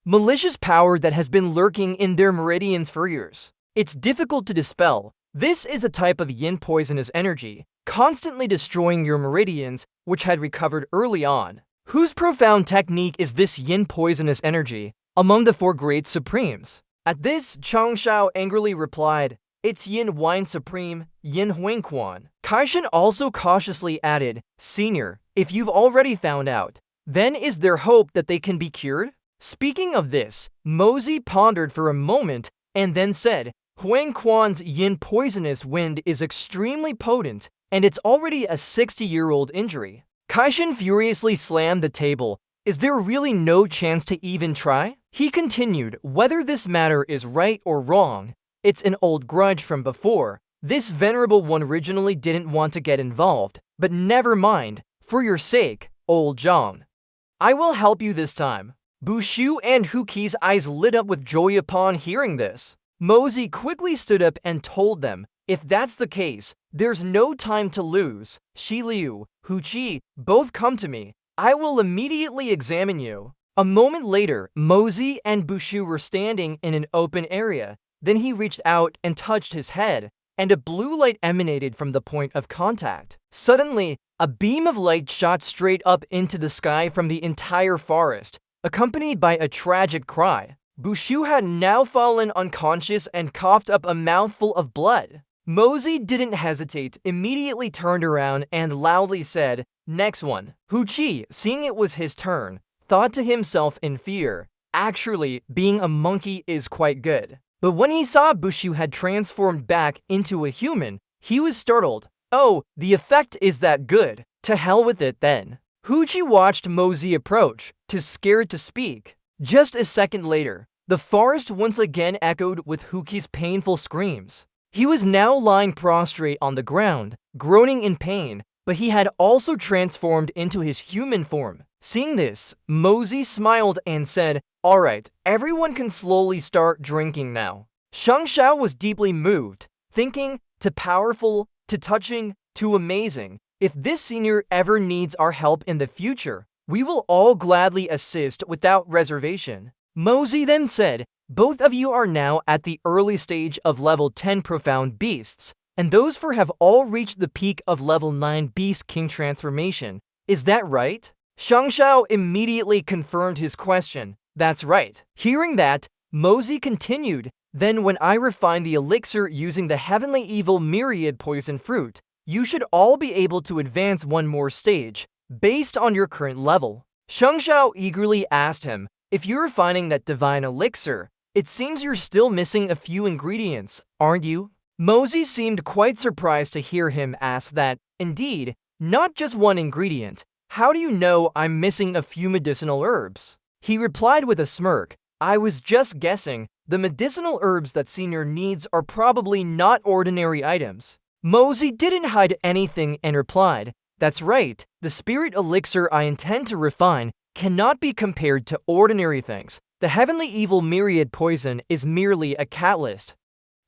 malicious power that has been lurking in their meridians for years. It's difficult to dispel. This is a type of yin poisonous energy, constantly destroying your meridians, which had recovered early on." Whose profound technique is this yin poisonous energy among the 4 great Supremes? At this, Changshao angrily replied, "It's Yin Wine Supreme, Yin Huangquan." Kaishan also cautiously added, "Senior, if you've already found out, then is there hope that they can be cured?" Speaking of this, Mozi pondered for a moment and then said, "Huangquan's yin poisonous wind is extremely potent, and it's already a 60-year-old injury." Kaishan furiously slammed the table. "Is there really no chance to even try?" He continued, "Whether this matter is right or wrong, it's an old grudge from before. This Venerable One originally didn't want to get involved, but never mind. For your sake, Old Zhang, I will help you this time." Bushu and Huqi's eyes lit up with joy upon hearing this. Mozi quickly stood up and told them, "If that's the case, there's no time to lose. Shi Liu, Huqi, both come to me. I will immediately examine you." A moment later, Mozi and Bushu were standing in an open area. Then he reached out and touched his head, and a blue light emanated from the point of contact. Suddenly, a beam of light shot straight up into the sky from the entire forest, accompanied by a tragic cry. Bushu had now fallen unconscious and coughed up a mouthful of blood. Mozi didn't hesitate, immediately turned around and loudly said, "Next one." Huqi, seeing it was his turn, thought to himself in fear, "Actually, being a monkey is quite good." But when he saw Bushu had transformed back into a human, he was startled. "Oh, the effect is that good. To hell with it then." Huqi watched Mozi approach, too scared to speak. Just a second later, the forest once again echoed with Huqi's painful screams. He was now lying prostrate on the ground, groaning in pain, but he had also transformed into his human form. Seeing this, Mozi smiled and said, "All right, everyone can slowly start drinking now." Shangshao was deeply moved, thinking, "Too powerful, too touching, too amazing. If this senior ever needs our help in the future, we will all gladly assist without reservation." Mozi then said, "Both of you are now at the early stage of level 10 profound beasts, and those 4 have all reached the peak of level 9 beast king transformation. Is that right?" Shangshao immediately confirmed his question. "That's right." Hearing that, Mozi continued, "Then when I refine the elixir using the heavenly evil myriad poison fruit, you should all be able to advance one more stage. based on your current level. Sheng Xiao eagerly asked him, if you're refining that divine elixir, it seems you're still missing a few ingredients, aren't you? Mosey seemed quite surprised to hear him ask that. Indeed, not just one ingredient. How do you know I'm missing a few medicinal herbs? He replied with a smirk, I was just guessing. The medicinal herbs that Senior needs are probably not ordinary items. Mosey didn't hide anything and replied, that's right, the spirit elixir I intend to refine cannot be compared to ordinary things. The heavenly evil myriad poison is merely a catalyst.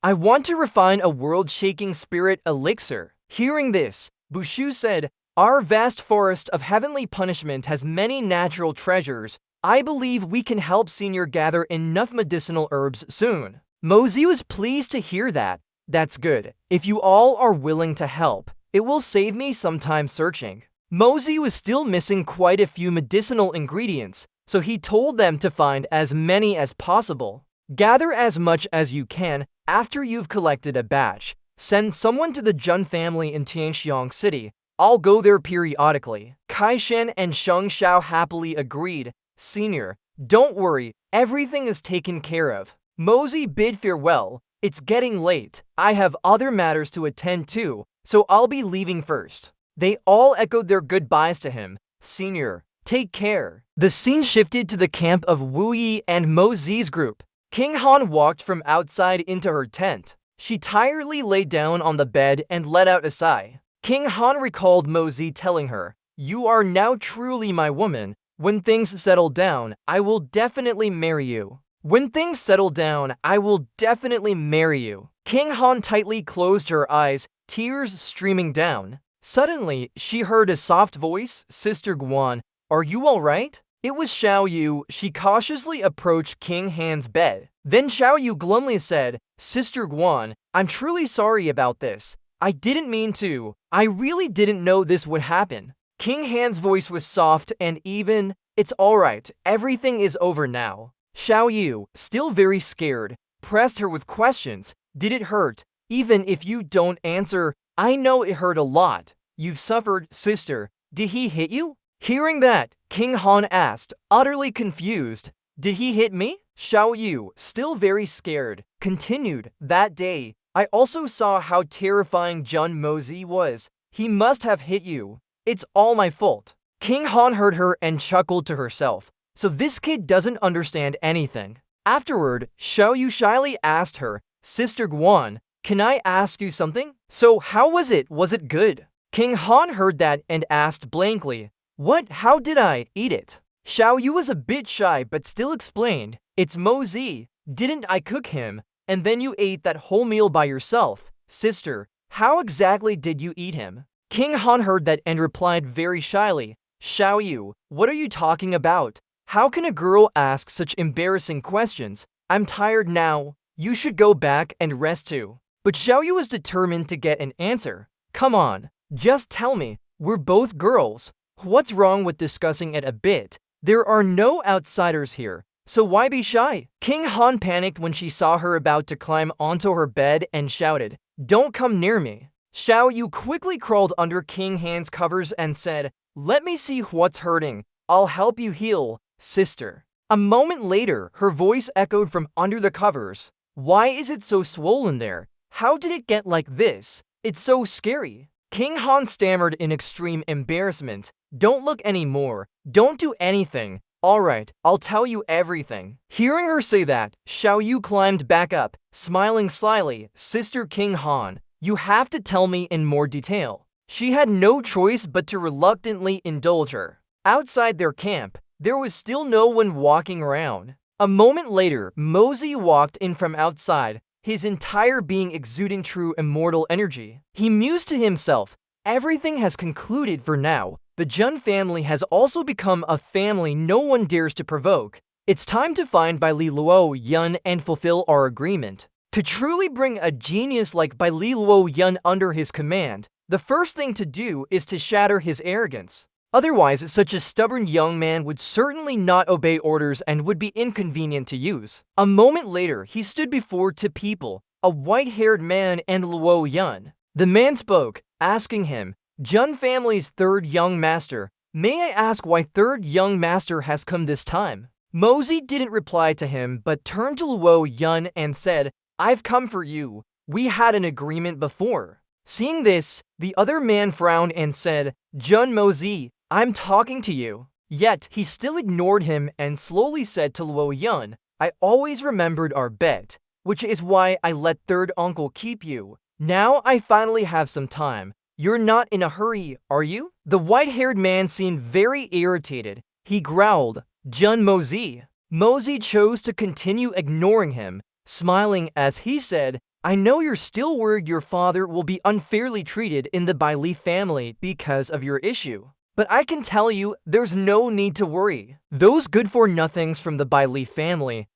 I want to refine a world-shaking spirit elixir. Hearing this, Bushu said, our vast forest of heavenly punishment has many natural treasures. I believe we can help Senior gather enough medicinal herbs soon. Mosey was pleased to hear that. That's good. If you all are willing to help, it will save me some time searching. Mosey was still missing quite a few medicinal ingredients, so he told them to find as many as possible. Gather as much as you can. After you've collected a batch, send someone to the Jun family in Tianxiang City. I'll go there periodically. Kai Shen and Sheng Xiao happily agreed. Senior, don't worry, everything is taken care of. Mosey bid farewell. It's getting late. I have other matters to attend to, so I'll be leaving first. They all echoed their goodbyes to him. Senior, take care. The scene shifted to the camp of Wu Yi and Mosey's group. King Han walked from outside into her tent. She tiredly lay down on the bed and let out a sigh. King Han recalled Mosey telling her, you are now truly my woman. When things settle down, I will definitely marry you. When things settle down, I will definitely marry you. King Han tightly closed her eyes, tears streaming down. Suddenly, she heard a soft voice, Sister Guan, are you all right? It was Xiao Yu. She cautiously approached King Han's bed. Then Xiao Yu glumly said, Sister Guan, I'm truly sorry about this. I didn't mean to. I really didn't know this would happen. King Han's voice was soft and even. It's alright, everything is over now. Xiao Yu, still very scared, pressed her with questions. Did it hurt? Even if you don't answer, I know it hurt a lot. You've suffered, sister. Did he hit you? Hearing that, King Han asked, utterly confused. Did he hit me? Xiao Yu, still very scared, continued. That day, I also saw how terrifying Jun Mosey was. He must have hit you. It's all my fault. King Han heard her and chuckled to herself. So this kid doesn't understand anything. Afterward, Xiao Yu shyly asked her, Sister Guan, can I ask you something? So how was it? Was it good? King Han heard that and asked blankly, what? How did I eat it? Xiao Yu was a bit shy but still explained, it's Mosey. Didn't I cook him? And then you ate that whole meal by yourself. Sister, how exactly did you eat him? King Han heard that and replied very shyly, Xiao Yu, what are you talking about? How can a girl ask such embarrassing questions? I'm tired now. You should go back and rest too. But Xiao Yu was determined to get an answer. Come on, just tell me. We're both girls. What's wrong with discussing it a bit? There are no outsiders here, so why be shy? King Han panicked when she saw her about to climb onto her bed and shouted, don't come near me. Xiao Yu quickly crawled under King Han's covers and said, let me see what's hurting. I'll help you heal, sister. A moment later, her voice echoed from under the covers. Why is it so swollen there? How did it get like this? It's so scary. King Han stammered in extreme embarrassment. Don't look anymore. Don't do anything. Alright, I'll tell you everything. Hearing her say that, Xiao Yu climbed back up, smiling slyly. Sister King Han, you have to tell me in more detail. She had no choice but to reluctantly indulge her. Outside their camp, there was still no one walking around. A moment later, Mosey walked in from outside, his entire being exuding true immortal energy. He mused to himself, everything has concluded for now. The Jun family has also become a family no one dares to provoke. It's time to find Bai Li Luo Yun and fulfill our agreement. To truly bring a genius like Bai Li Luo Yun under his command, the first thing to do is to shatter his arrogance. Otherwise, such a stubborn young man would certainly not obey orders and would be inconvenient to use. A moment later, he stood before two people, a white-haired man and Luo Yun. The man spoke, asking him, Jun family's third young master, May I ask why third young master has come this time? Mosey didn't reply to him but turned to Luo Yun and said, I've come for you. We had an agreement before. Seeing this, the other man frowned and said, Jun Mosey, I'm talking to you. Yet, he still ignored him and slowly said to Luo Yun, I always remembered our bet, which is why I let third uncle keep you. Now I finally have some time. You're not in a hurry, are you? The white-haired man seemed very irritated. He growled, Jun Mosey. Mosey chose to continue ignoring him, smiling as he said, I know you're still worried your father will be unfairly treated in the Bai Li family because of your issue. But I can tell you, there's no need to worry. Those good-for-nothings from the Bai Li family,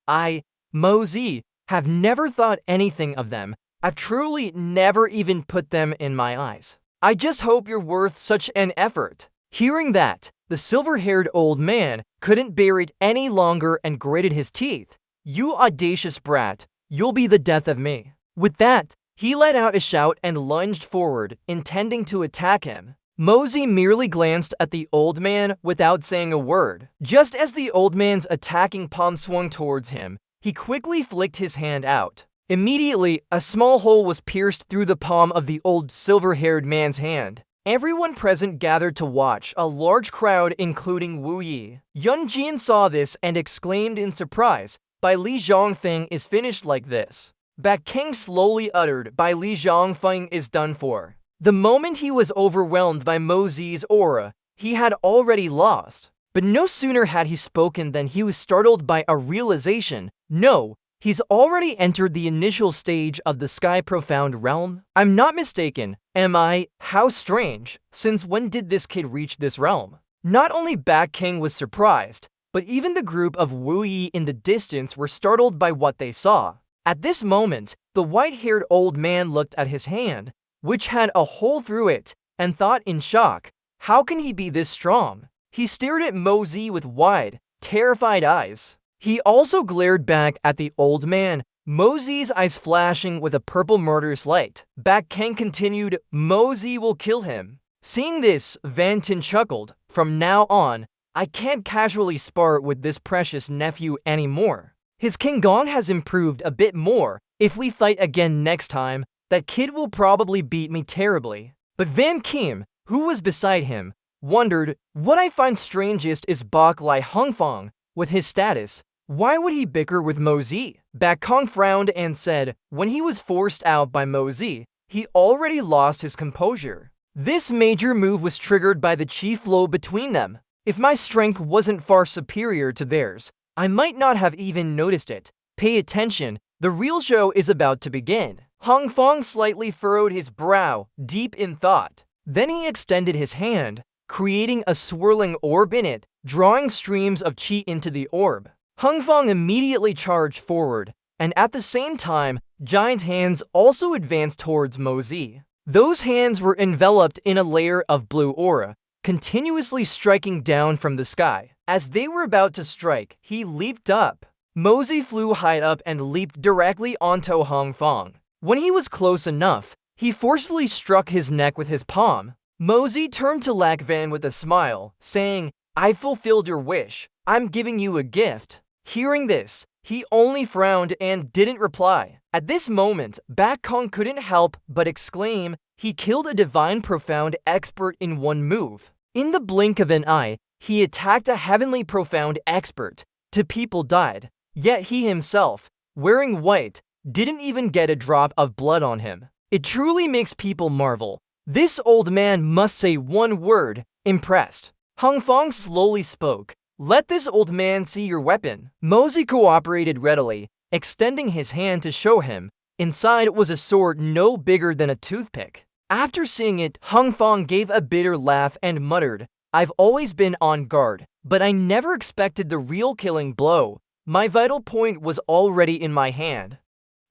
Mosey, have never thought anything of them. I've truly never even put them in my eyes. I just hope you're worth such an effort. Hearing that, the silver-haired old man couldn't bear it any longer and gritted his teeth. You audacious brat, you'll be the death of me. With that, he let out a shout and lunged forward, intending to attack him. Mosey merely glanced at the old man without saying a word. Just as the old man's attacking palm swung towards him, he quickly flicked his hand out. Immediately, a small hole was pierced through the palm of the old silver-haired man's hand. Everyone present gathered to watch, a large crowd including Wu Yi. Yun Jian saw this and exclaimed in surprise, Bai Li Zhongfeng is finished like this. Back King slowly uttered, Bai Li Zhongfeng is done for. The moment he was overwhelmed by Mosey's aura, he had already lost. But no sooner had he spoken than he was startled by a realization. No, he's already entered the initial stage of the Sky Profound realm. I'm not mistaken, am I? How strange. Since when did this kid reach this realm? Not only Back King was surprised, but even the group of Wu Yi in the distance were startled by what they saw. At this moment, the white-haired old man looked at his hand, which had a hole through it, and thought in shock, how can he be this strong? He stared at Mosey with wide, terrified eyes. He also glared back at the old man, Mosey's eyes flashing with a purple murderous light. Back King continued, Mosey will kill him. Seeing this, Van Tin chuckled, from now on, I can't casually spar with this precious nephew anymore. His King Gong has improved a bit more. If we fight again next time, that kid will probably beat me terribly. But Van Kim, who was beside him, wondered, what I find strangest is Bok Lai Hongfang, with his status. Why would he bicker with Mosey? Back Kong frowned and said, when he was forced out by Mosey, he already lost his composure. This major move was triggered by the chi flow between them. If my strength wasn't far superior to theirs, I might not have even noticed it. Pay attention, the real show is about to begin. Hong Fong slightly furrowed his brow, deep in thought. Then he extended his hand, creating a swirling orb in it, drawing streams of chi into the orb. Hong Fong immediately charged forward, and at the same time, giant hands also advanced towards Mosey. Those hands were enveloped in a layer of blue aura, continuously striking down from the sky. As they were about to strike, he leaped up. Mosey flew high up and leaped directly onto Hong Fong. When he was close enough, he forcefully struck his neck with his palm. Mosey turned to Lac Van with a smile, saying, I fulfilled your wish. I'm giving you a gift. Hearing this, he only frowned and didn't reply. At this moment, Back Kong couldn't help but exclaim, he killed a divine profound expert in one move. In the blink of an eye, he attacked a heavenly profound expert. Two people died, yet he himself, wearing white, didn't even get a drop of blood on him. It truly makes people marvel. This old man must say one word, impressed. Hong Fong slowly spoke. Let this old man see your weapon. Mosey cooperated readily, extending his hand to show him. Inside was a sword no bigger than a toothpick. After seeing it, Hong Fong gave a bitter laugh and muttered, I've always been on guard, but I never expected the real killing blow. My vital point was already in my hand.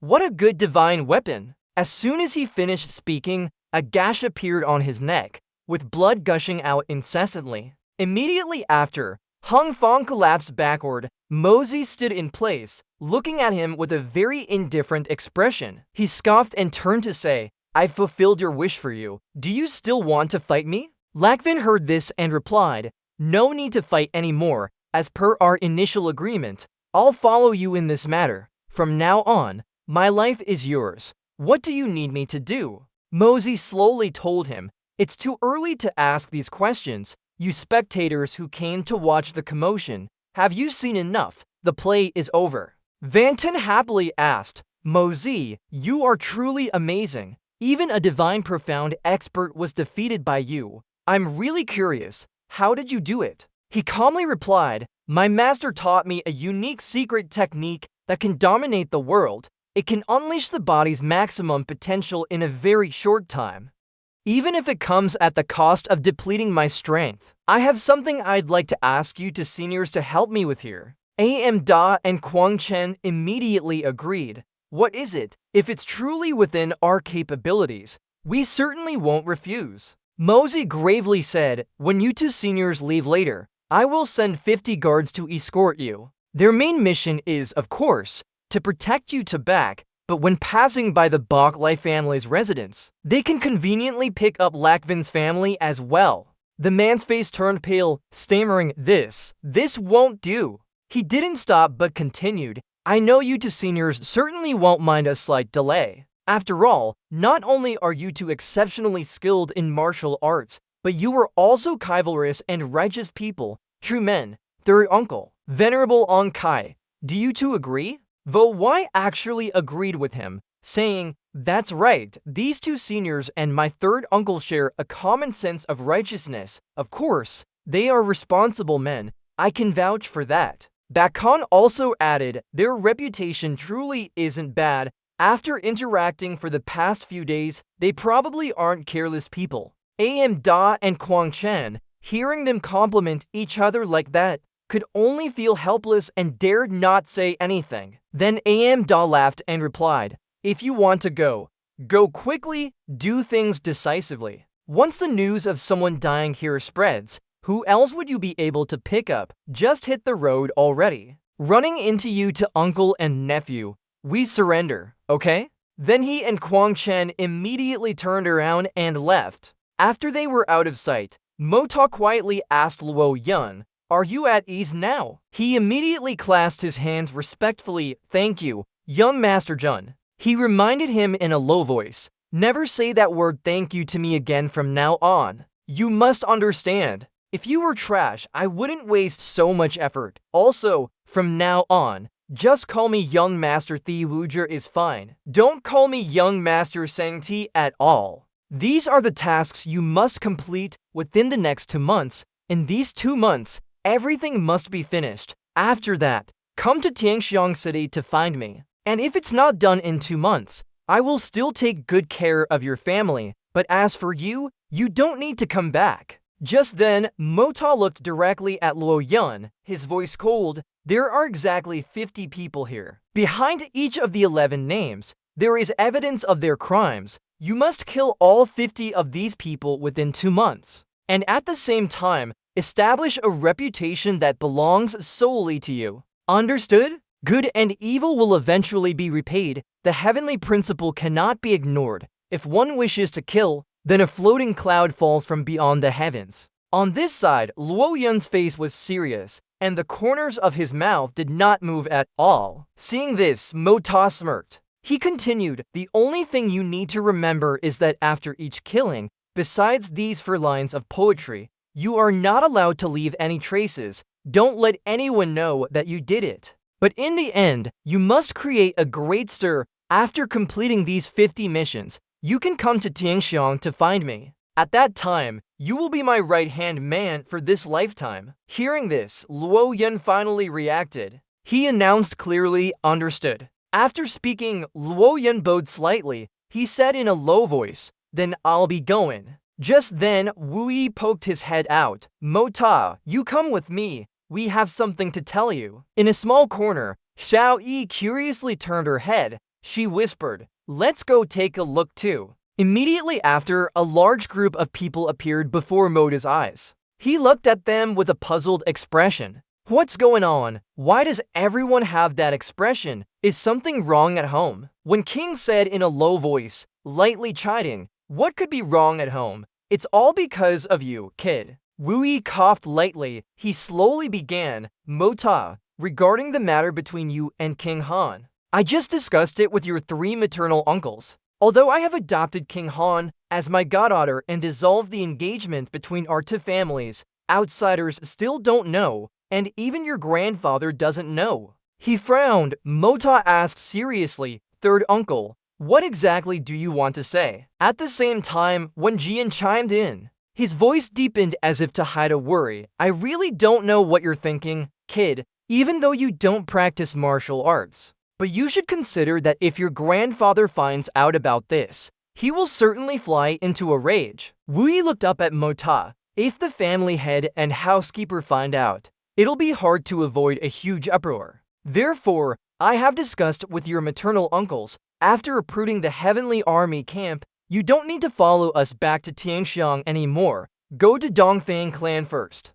What a good divine weapon! As soon as he finished speaking, a gash appeared on his neck, with blood gushing out incessantly. Immediately after, Hong Fong collapsed backward. Mosey stood in place, looking at him with a very indifferent expression. He scoffed and turned to say, I've fulfilled your wish for you. Do you still want to fight me? Lakvin heard this and replied, "No need to fight anymore. As per our initial agreement, I'll follow you in this matter. From now on, my life is yours. What do you need me to do?" Mosey slowly told him, "It's too early to ask these questions. You spectators who came to watch the commotion, have you seen enough? The play is over." Vanton happily asked, "Mosey, you are truly amazing. Even a divine profound expert was defeated by you. I'm really curious, how did you do it?" He calmly replied, "My master taught me a unique secret technique that can dominate the world. It can unleash the body's maximum potential in a very short time, even if it comes at the cost of depleting my strength. I have something I'd like to ask you to seniors to help me with here." A.M. Da and Kwang Chen immediately agreed. "What is it? If it's truly within our capabilities, we certainly won't refuse." Mosey gravely said, "When you two seniors leave later, I will send 50 guards to escort you. Their main mission is, of course, to protect you to back, but when passing by the Baklai family's residence, they can conveniently pick up Lakvin's family as well." The man's face turned pale, stammering, This won't do." He didn't stop but continued, "I know you two seniors certainly won't mind a slight delay. After all, not only are you two exceptionally skilled in martial arts, but you are also chivalrous and righteous people, true men. Third uncle, Venerable Ong Kai, do you two agree?" Vo Wai actually agreed with him, saying, "That's right, these two seniors and my third uncle share a common sense of righteousness. Of course, they are responsible men. I can vouch for that." Bakon also added, "Their reputation truly isn't bad. After interacting for the past few days, they probably aren't careless people." A.M. Da and Kwang Chen, hearing them compliment each other like that, could only feel helpless and dared not say anything. Then A.M. Da laughed and replied, "If you want to go, go quickly, do things decisively. Once the news of someone dying here spreads, who else would you be able to pick up? Just hit the road already. Running into you to uncle and nephew, we surrender, okay?" Then he and Kwang Chen immediately turned around and left. After they were out of sight, Mota quietly asked Luo Yun, "Are you at ease now?" He immediately clasped his hands respectfully. "Thank you, young Master Jun." He reminded him in a low voice, "Never say that word thank you to me again from now on. You must understand. If you were trash, I wouldn't waste so much effort. Also, from now on, just call me young Master Thi Wujer is fine. Don't call me young Master Sang Ti at all. These are the tasks you must complete within the next 2 months. In these 2 months, everything must be finished. After that, come to Tianxiang City to find me. And if it's not done in 2 months, I will still take good care of your family. But as for you, you don't need to come back." Just then, Mota looked directly at Luo Yun, his voice cold. "There are exactly 50 people here. Behind each of the 11 names, there is evidence of their crimes. You must kill all 50 of these people within 2 months. And at the same time, establish a reputation that belongs solely to you. Understood? Good and evil will eventually be repaid. The heavenly principle cannot be ignored. If one wishes to kill, then a floating cloud falls from beyond the heavens." On this side, Luo Yun's face was serious, and the corners of his mouth did not move at all. Seeing this, Mota smirked. He continued, "The only thing you need to remember is that after each killing, besides these 4 lines of poetry, you are not allowed to leave any traces. Don't let anyone know that you did it. But in the end, you must create a great stir. After completing these 50 missions, you can come to Tianxiang to find me. At that time, you will be my right-hand man for this lifetime." Hearing this, Luo Yun finally reacted. He announced clearly, "Understood." After speaking, Luo Yun bowed slightly. He said in a low voice, "Then I'll be going." Just then, Wu Yi poked his head out. "Mota, you come with me. We have something to tell you." In a small corner, Xiao Yi curiously turned her head. She whispered, "Let's go take a look too." Immediately after, a large group of people appeared before Mota's eyes. He looked at them with a puzzled expression. "What's going on? Why does everyone have that expression? Is something wrong at home?" When King said in a low voice, lightly chiding, "What could be wrong at home?" It's all because of you, kid. Wu Yi coughed lightly. He slowly began, Mota, regarding the matter between you and King Han. I just discussed it with your 3 maternal uncles. Although I have adopted King Han as my goddaughter and dissolved the engagement between our 2 families, outsiders still don't know, and even your grandfather doesn't know. He frowned. Mota asked seriously, "Third uncle, what exactly do you want to say?" At the same time, Wen Jian chimed in. His voice deepened as if to hide a worry. "I really don't know what you're thinking, kid, even though you don't practice martial arts. But you should consider that if your grandfather finds out about this, he will certainly fly into a rage." Wu Yi looked up at Mota. If the family head and housekeeper find out, it'll be hard to avoid a huge uproar. Therefore, I have discussed with your maternal uncles. After uprooting the Heavenly Army camp, you don't need to follow us back to Tianxiang anymore. Go to Dongfang clan first.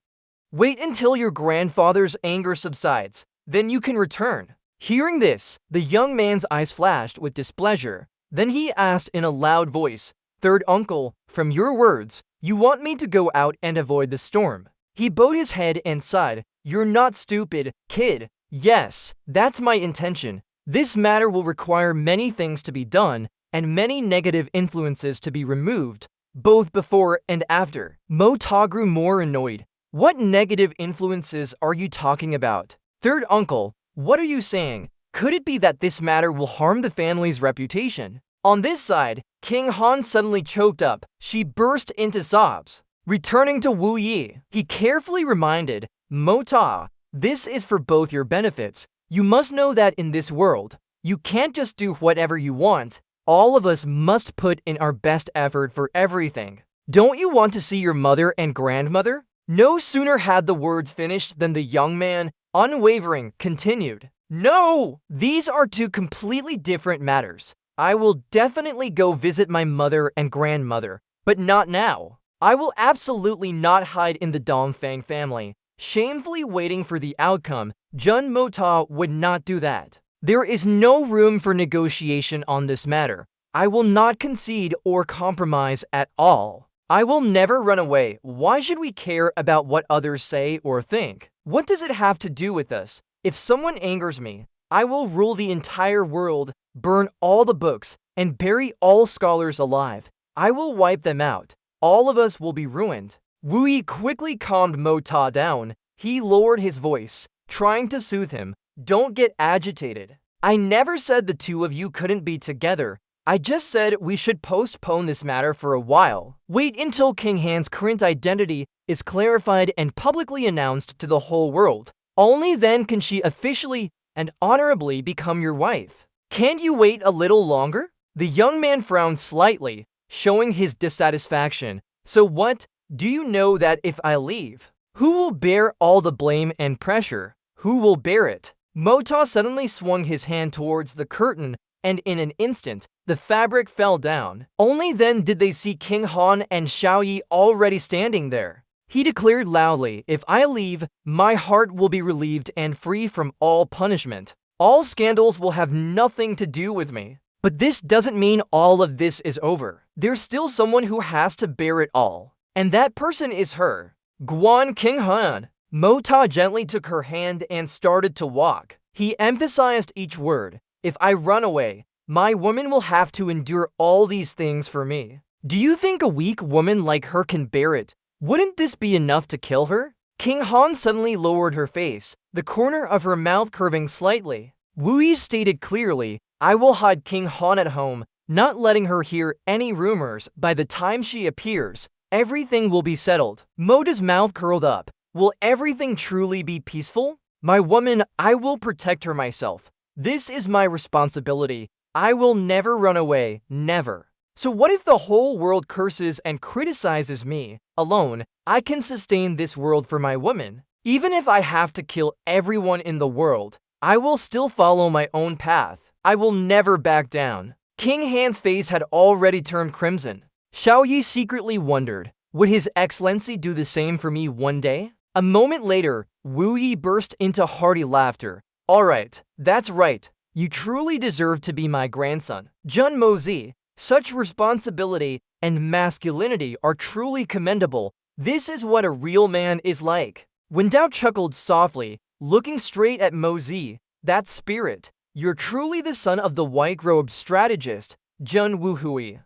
Wait until your grandfather's anger subsides, then you can return. Hearing this, the young man's eyes flashed with displeasure. Then he asked in a loud voice, "Third uncle, from your words, you want me to go out and avoid the storm." He bowed his head and sighed. "You're not stupid, kid. Yes, that's my intention. This matter will require many things to be done, and many negative influences to be removed, both before and after." Mota grew more annoyed. "What negative influences are you talking about? Third uncle, what are you saying? Could it be that this matter will harm the family's reputation?" On this side, King Han suddenly choked up. She burst into sobs. Returning to Wu Yi, he carefully reminded, "Mota, this is for both your benefits. You must know that in this world, you can't just do whatever you want. All of us must put in our best effort for everything. Don't you want to see your mother and grandmother?" No sooner had the words finished than the young man, unwavering, continued, "No! These are 2 completely different matters. I will definitely go visit my mother and grandmother, but not now. I will absolutely not hide in the Dongfang family, shamefully waiting for the outcome. Jun Mota would not do that. There is no room for negotiation on this matter. I will not concede or compromise at all. I will never run away. Why should we care about what others say or think? What does it have to do with us? If someone angers me, I will rule the entire world, burn all the books, and bury all scholars alive. I will wipe them out. All of us will be ruined." Wu Yi quickly calmed Mota down. He lowered his voice, trying to soothe him. "Don't get agitated. I never said the 2 of you couldn't be together. I just said we should postpone this matter for a while. Wait until King Han's current identity is clarified and publicly announced to the whole world. Only then can she officially and honorably become your wife. Can't you wait a little longer?" The young man frowned slightly, showing his dissatisfaction. "So what? Do you know that if I leave, who will bear all the blame and pressure? Who will bear it?" Mota suddenly swung his hand towards the curtain, and in an instant, the fabric fell down. Only then did they see King Han and Xiaoyi already standing there. He declared loudly, "If I leave, my heart will be relieved and free from all punishment. All scandals will have nothing to do with me. But this doesn't mean all of this is over. There's still someone who has to bear it all. And that person is her. Guan King Han." Mota gently took her hand and started to walk. He emphasized each word. "If I run away, my woman will have to endure all these things for me. Do you think a weak woman like her can bear it? Wouldn't this be enough to kill her?" King Han suddenly lowered her face, the corner of her mouth curving slightly. Wu Yi stated clearly, "I will hide King Han at home, not letting her hear any rumors. By the time she appears, everything will be settled." Mota's mouth curled up. "Will everything truly be peaceful? My woman, I will protect her myself. This is my responsibility. I will never run away, never. So what if the whole world curses and criticizes me? Alone, I can sustain this world for my woman. Even if I have to kill everyone in the world, I will still follow my own path. I will never back down." King Han's face had already turned crimson. Xiaoyi secretly wondered, would His Excellency do the same for me one day? A moment later, Wu Yi burst into hearty laughter. "All right, that's right. You truly deserve to be my grandson. Jun Mozi, such responsibility and masculinity are truly commendable. This is what a real man is like. Wen Dao chuckled softly, looking straight at Mo Zi. That spirit. You're truly the son of the white-robed strategist, Zhen Wuhui.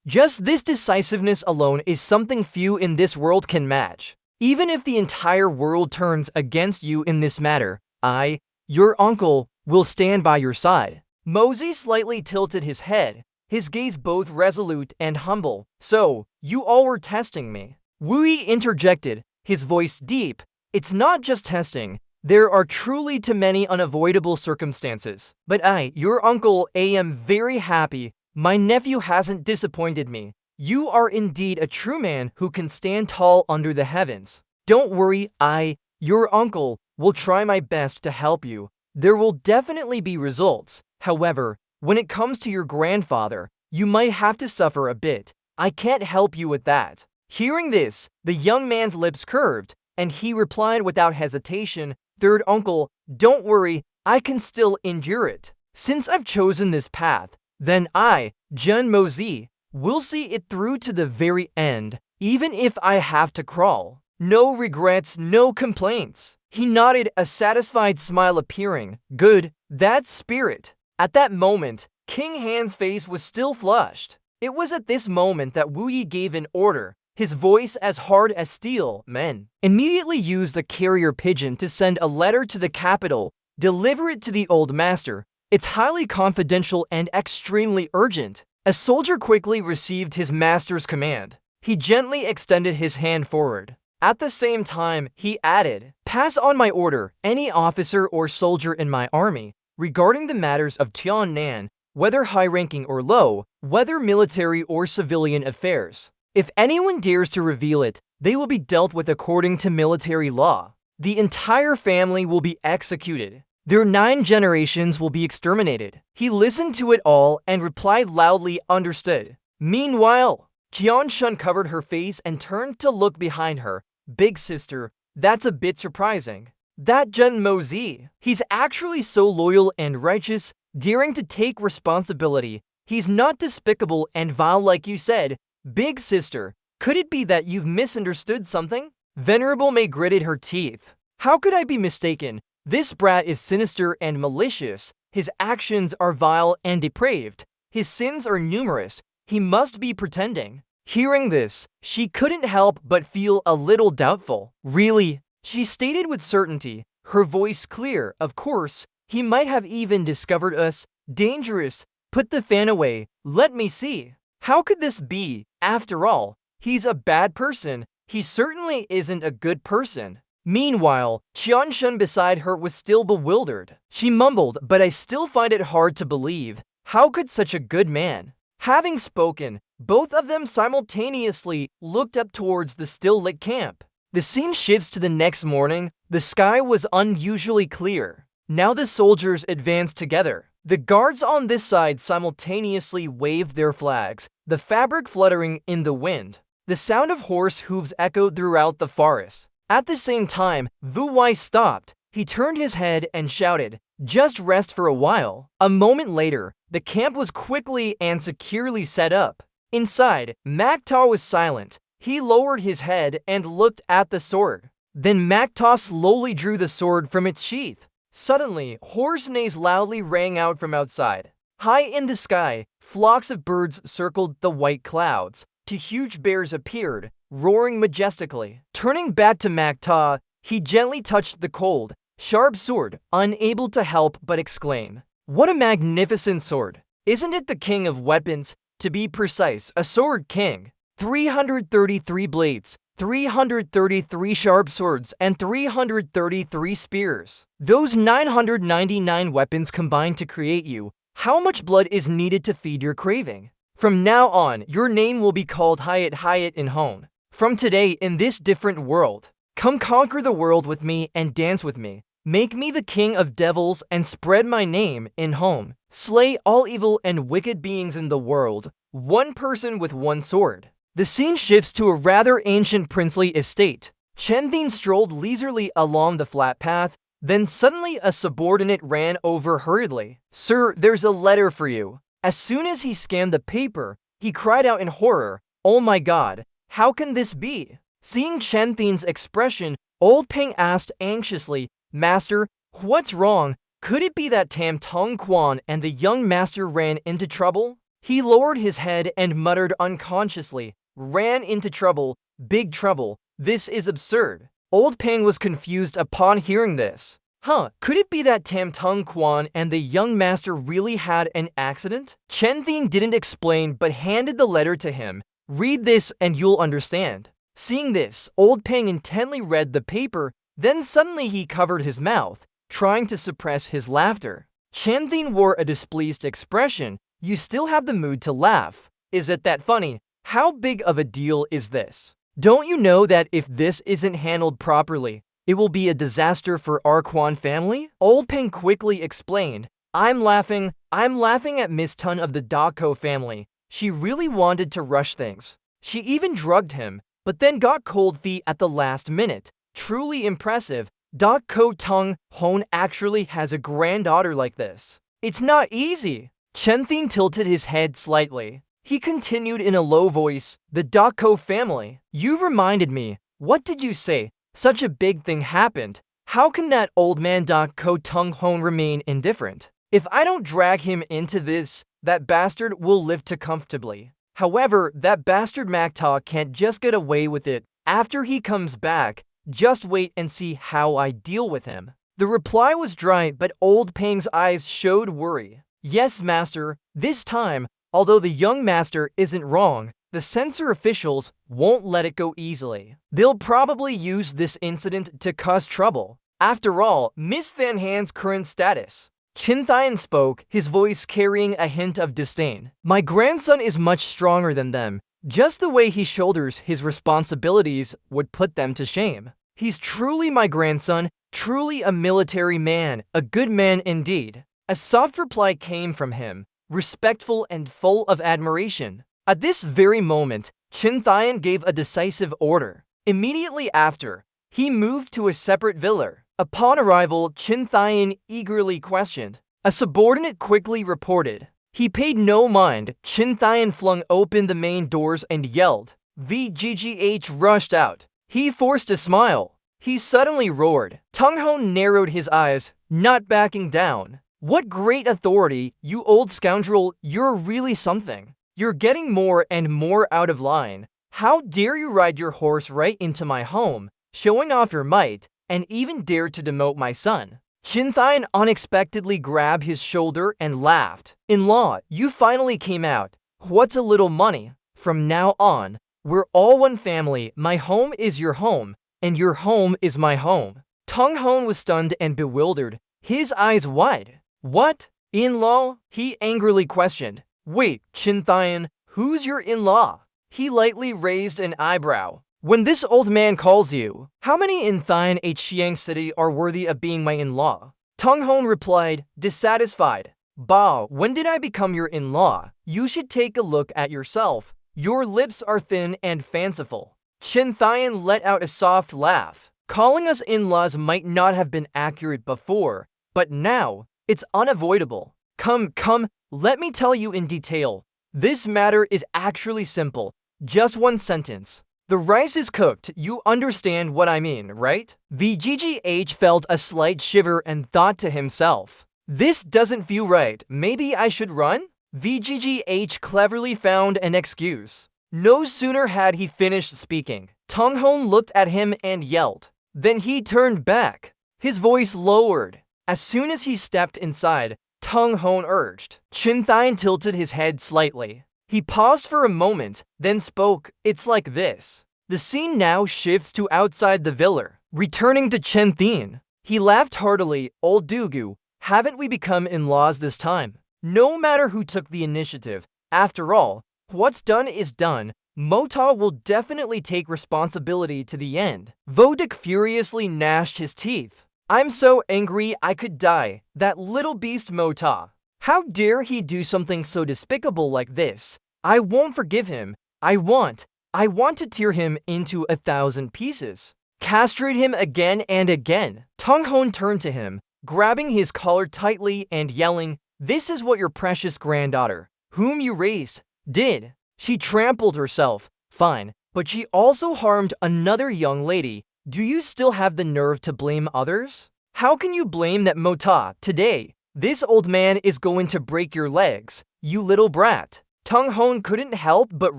Just this decisiveness alone is something few in this world can match. Even if the entire world turns against you in this matter, I, your uncle, will stand by your side. Mo Zi slightly tilted his head, his gaze both resolute and humble. So, you all were testing me. Wu Yi interjected, his voice deep. It's not just testing. There are truly too many unavoidable circumstances. But I, your uncle, am very happy. My nephew hasn't disappointed me. You are indeed a true man who can stand tall under the heavens. Don't worry, I, your uncle, will try my best to help you. There will definitely be results. However, when it comes to your grandfather, you might have to suffer a bit. I can't help you with that. Hearing this, the young man's lips curved, and he replied without hesitation, Third uncle, don't worry, I can still endure it. Since I've chosen this path, then I, Zhen Mo Zi, will see it through to the very end, even if I have to crawl. No regrets, no complaints. He nodded, a satisfied smile appearing. Good, that's spirit. At that moment, King Han's face was still flushed. It was at this moment that Wu Yi gave an order, his voice as hard as steel. Men immediately used a carrier pigeon to send a letter to the capital. Deliver it to the old master. It's highly confidential and extremely urgent. A soldier quickly received his master's command. He gently extended his hand forward. At the same time, he added, Pass on my order, any officer or soldier in my army, regarding the matters of Tiannan, whether high-ranking or low, whether military or civilian affairs. If anyone dares to reveal it, they will be dealt with according to military law. The entire family will be executed. Their 9 generations will be exterminated. He listened to it all and replied loudly, Understood. Meanwhile, Qian Shun covered her face and turned to look behind her. Big sister, that's a bit surprising. That Zhen Mo Zi, he's actually so loyal and righteous, daring to take responsibility. He's not despicable and vile like you said. Big sister, could it be that you've misunderstood something? Venerable May gritted her teeth. How could I be mistaken? This brat is sinister and malicious. His actions are vile and depraved. His sins are numerous. He must be pretending. Hearing this, she couldn't help but feel a little doubtful. Really? She stated with certainty, her voice clear. Of course, he might have even discovered us. Dangerous. Put the fan away. Let me see. How could this be? After all, he's a bad person. He certainly isn't a good person. Meanwhile, Qian Shun beside her was still bewildered. She mumbled, but I still find it hard to believe. How could such a good man? Having spoken, both of them simultaneously looked up towards the still-lit camp. The scene shifts to the next morning. The sky was unusually clear. Now the soldiers advanced together. The guards on this side simultaneously waved their flags, the fabric fluttering in the wind. The sound of horse hooves echoed throughout the forest. At the same time, Wu Wei stopped. He turned his head and shouted, Just rest for a while. A moment later, the camp was quickly and securely set up. Inside, Mactaw was silent. He lowered his head and looked at the sword. Then Mactaw slowly drew the sword from its sheath. Suddenly, horse neighs loudly rang out from outside. High in the sky, flocks of birds circled the white clouds. 2 huge bears appeared, roaring majestically. Turning back to Mactaw, he gently touched the cold, sharp sword, unable to help but exclaim, What a magnificent sword! Isn't it the king of weapons? To be precise, a sword king. 333 blades, 333 sharp swords, and 333 spears. Those 999 weapons combined to create you. How much blood is needed to feed your craving? From now on, your name will be called Hyatt in Hone. From today, in this different world, come conquer the world with me and dance with me. Make me the king of devils and spread my name in Home. Slay all evil and wicked beings in the world, one person with one sword. The scene shifts to a rather ancient princely estate. Chen Thin strolled leisurely along the flat path, then suddenly a subordinate ran over hurriedly. Sir, there's a letter for you. As soon as he scanned the paper, he cried out in horror. Oh my god, how can this be? Seeing Chen Thin's expression, old Peng asked anxiously, Master, what's wrong? Could it be that Tam Tong Quan and the young master ran into trouble? He lowered his head and muttered unconsciously, ran into trouble, big trouble, this is absurd. Old Peng was confused upon hearing this. Could it be that Tam Tong Quan and the young master really had an accident? Chen Thin didn't explain but handed the letter to him. Read this and you'll understand. Seeing this, Old Peng intently read the paper, then suddenly he covered his mouth, trying to suppress his laughter. Chen Thin wore a displeased expression. You still have the mood to laugh. Is it that funny? How big of a deal is this? Don't you know that if this isn't handled properly, it will be a disaster for our Quan family? Old Peng quickly explained, I'm laughing at Miss Tun of the Dako family. She really wanted to rush things. She even drugged him, but then got cold feet at the last minute. Truly impressive. Dako Tung Hon actually has a granddaughter like this. It's not easy. Chen Thin tilted his head slightly. He continued in a low voice, the Dako family. You've reminded me. What did you say? Such a big thing happened. How can that old man Dako Tung Hon remain indifferent? If I don't drag him into this, that bastard will live too comfortably. However, that bastard Makta can't just get away with it. After he comes back, just wait and see how I deal with him. The reply was dry, but Old Peng's eyes showed worry. Yes, master, this time, although the young master isn't wrong, the censor officials won't let it go easily. They'll probably use this incident to cause trouble. After all, Miss Than Han's current status. Chin Thian spoke, his voice carrying a hint of disdain. My grandson is much stronger than them. Just the way he shoulders his responsibilities would put them to shame. He's truly my grandson, truly a military man, a good man indeed. A soft reply came from him, respectful and full of admiration. At this very moment, Chin Thian gave a decisive order. Immediately after, he moved to a separate villa. Upon arrival, Chin Thian eagerly questioned. A subordinate quickly reported. He paid no mind. Chin Thian flung open the main doors and yelled. VGGH rushed out. He forced a smile. He suddenly roared. Tung Hon narrowed his eyes, not backing down. What great authority, you old scoundrel, you're really something. You're getting more and more out of line. How dare you ride your horse right into my home, showing off your might, and even dare to demote my son. Chin Thian unexpectedly grabbed his shoulder and laughed. In-law, you finally came out. What's a little money? From now on, we're all one family. My home is your home, and your home is my home. Tung Hon was stunned and bewildered, his eyes wide. What? In-law? He angrily questioned. Wait, Chin Thian, who's your in-law? He lightly raised an eyebrow. When this old man calls you, how many in Thian Xiang City are worthy of being my in-law? Tung Hon replied, dissatisfied. Bah, when did I become your in-law? You should take a look at yourself. Your lips are thin and fanciful. Chin Thian let out a soft laugh. Calling us in-laws might not have been accurate before, but now, it's unavoidable. Come, let me tell you in detail. This matter is actually simple. Just one sentence. The rice is cooked, you understand what I mean, right? VGGH felt a slight shiver and thought to himself. This doesn't feel right, maybe I should run? VGGH cleverly found an excuse. No sooner had he finished speaking, Tung Hon looked at him and yelled. Then he turned back. His voice lowered. As soon as he stepped inside, Tung Hon urged. Chin Thian tilted his head slightly. He paused for a moment, then spoke. It's like this. The scene now shifts to outside the villa. Returning to Chen Thin, he laughed heartily. Old Dugu, haven't we become in-laws this time? No matter who took the initiative. After all, what's done is done. Mota will definitely take responsibility to the end. Vodik furiously gnashed his teeth. I'm so angry I could die. That little beast Mota. How dare he do something so despicable like this? I won't forgive him. I want to tear him into 1,000 pieces. Castrate him again and again. Tung Hon turned to him, grabbing his collar tightly and yelling, this is what your precious granddaughter, whom you raised, did. She trampled herself, Fine, but she also harmed another young lady. Do you still have the nerve to blame others? How can you blame that Mota today? This old man is going to break your legs, you little brat. Tung Hon couldn't help but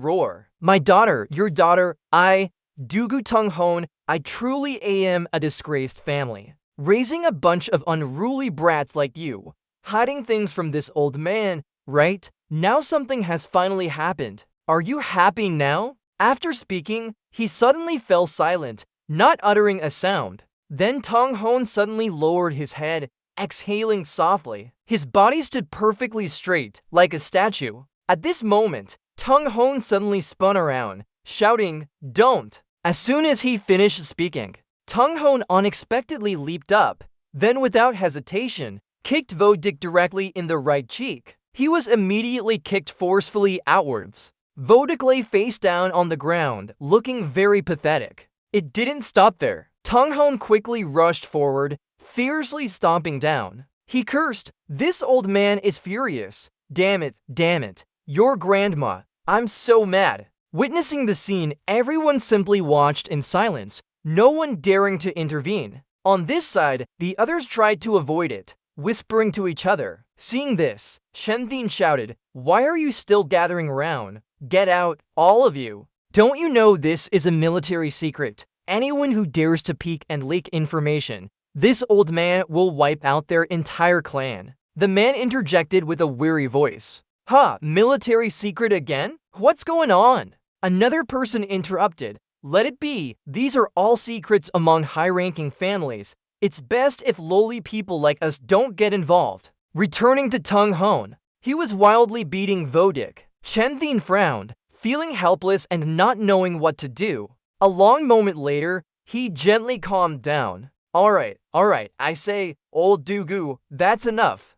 roar. My daughter, your daughter, Dugu Tung Hon, I truly am a disgraced family. Raising a bunch of unruly brats like you, hiding things from this old man, right? Now something has finally happened. Are you happy now? After speaking, he suddenly fell silent, not uttering a sound. Then Tung Hon suddenly lowered his head, exhaling softly. His body stood perfectly straight, like a statue. At this moment, Tung Hon suddenly spun around, shouting, "Don't!" As soon as he finished speaking, Tung Hon unexpectedly leaped up, then without hesitation, kicked Vo-Dik directly in the right cheek. He was immediately kicked forcefully outwards. Vo-Dik lay face down on the ground, looking very pathetic. It didn't stop there. Tung Hon quickly rushed forward, fiercely stomping down. He cursed, "This old man is furious. Damn it, your grandma. I'm so mad." Witnessing the scene, everyone simply watched in silence, no one daring to intervene. On this side, the others tried to avoid it, whispering to each other. Seeing this, Chen Thin shouted, "Why are you still gathering around? Get out, all of you. Don't you know this is a military secret? Anyone who dares to peek and leak information, this old man will wipe out their entire clan." The man interjected with a weary voice. "Huh, military secret again? What's going on?" Another person interrupted. "Let it be. These are all secrets among high-ranking families. It's best if lowly people like us don't get involved." Returning to Tung Hon, he was wildly beating Vo-Dik. Chen Thin frowned, feeling helpless and not knowing what to do. A long moment later, he gently calmed down. All right, I say, old Dugu, that's enough.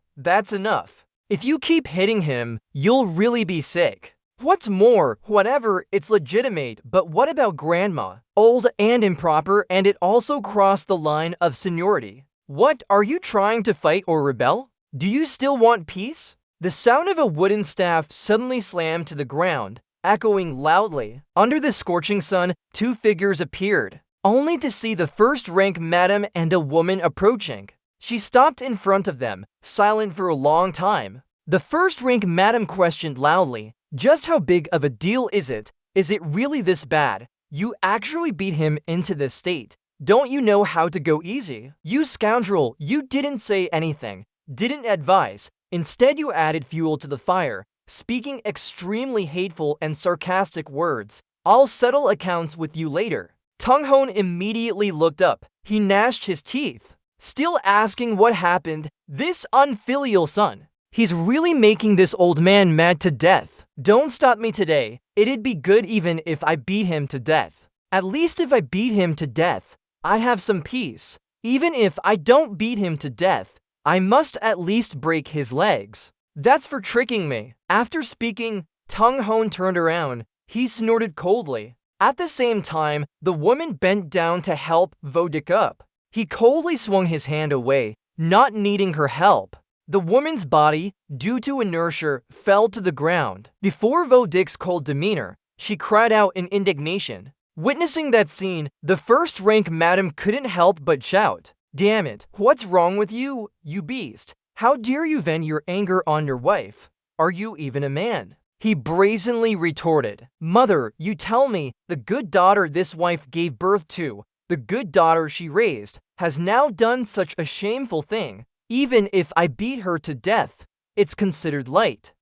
If you keep hitting him, you'll really be sick. What's more, whatever, it's legitimate, but what about grandma? Old and improper, and it also crossed the line of seniority. What, are you trying to fight or rebel? Do you still want peace? The sound of a wooden staff suddenly slammed to the ground, echoing loudly. Under the scorching sun, two figures appeared, only to see the first-rank madam and a woman approaching. She stopped in front of them, silent for a long time. The first-rank madam questioned loudly, "Just how big of a deal is it? Is it really this bad? You actually beat him into this state. Don't you know how to go easy? You scoundrel, you didn't say anything, didn't advise. Instead you added fuel to the fire, speaking extremely hateful and sarcastic words. I'll settle accounts with you later." Tung Hon immediately looked up. He gnashed his teeth, still asking what happened. This unfilial son. He's really making this old man mad to death. Don't stop me today. It'd be good even if I beat him to death. At least if I beat him to death, I have some peace. Even if I don't beat him to death, I must at least break his legs. That's for tricking me. After speaking, Tung Hon turned around. He snorted coldly. At the same time, the woman bent down to help Vo-Dik up. He coldly swung his hand away, not needing her help. The woman's body, due to inertia, fell to the ground. Before Vo-Dik's cold demeanor, she cried out in indignation. Witnessing that scene, the first-rank madam couldn't help but shout, "Damn it, what's wrong with you, you beast? How dare you vent your anger on your wife? Are you even a man?" He brazenly retorted, "Mother, you tell me, the good daughter this wife gave birth to, the good daughter she raised, has now done such a shameful thing. Even if I beat her to death, it's considered light.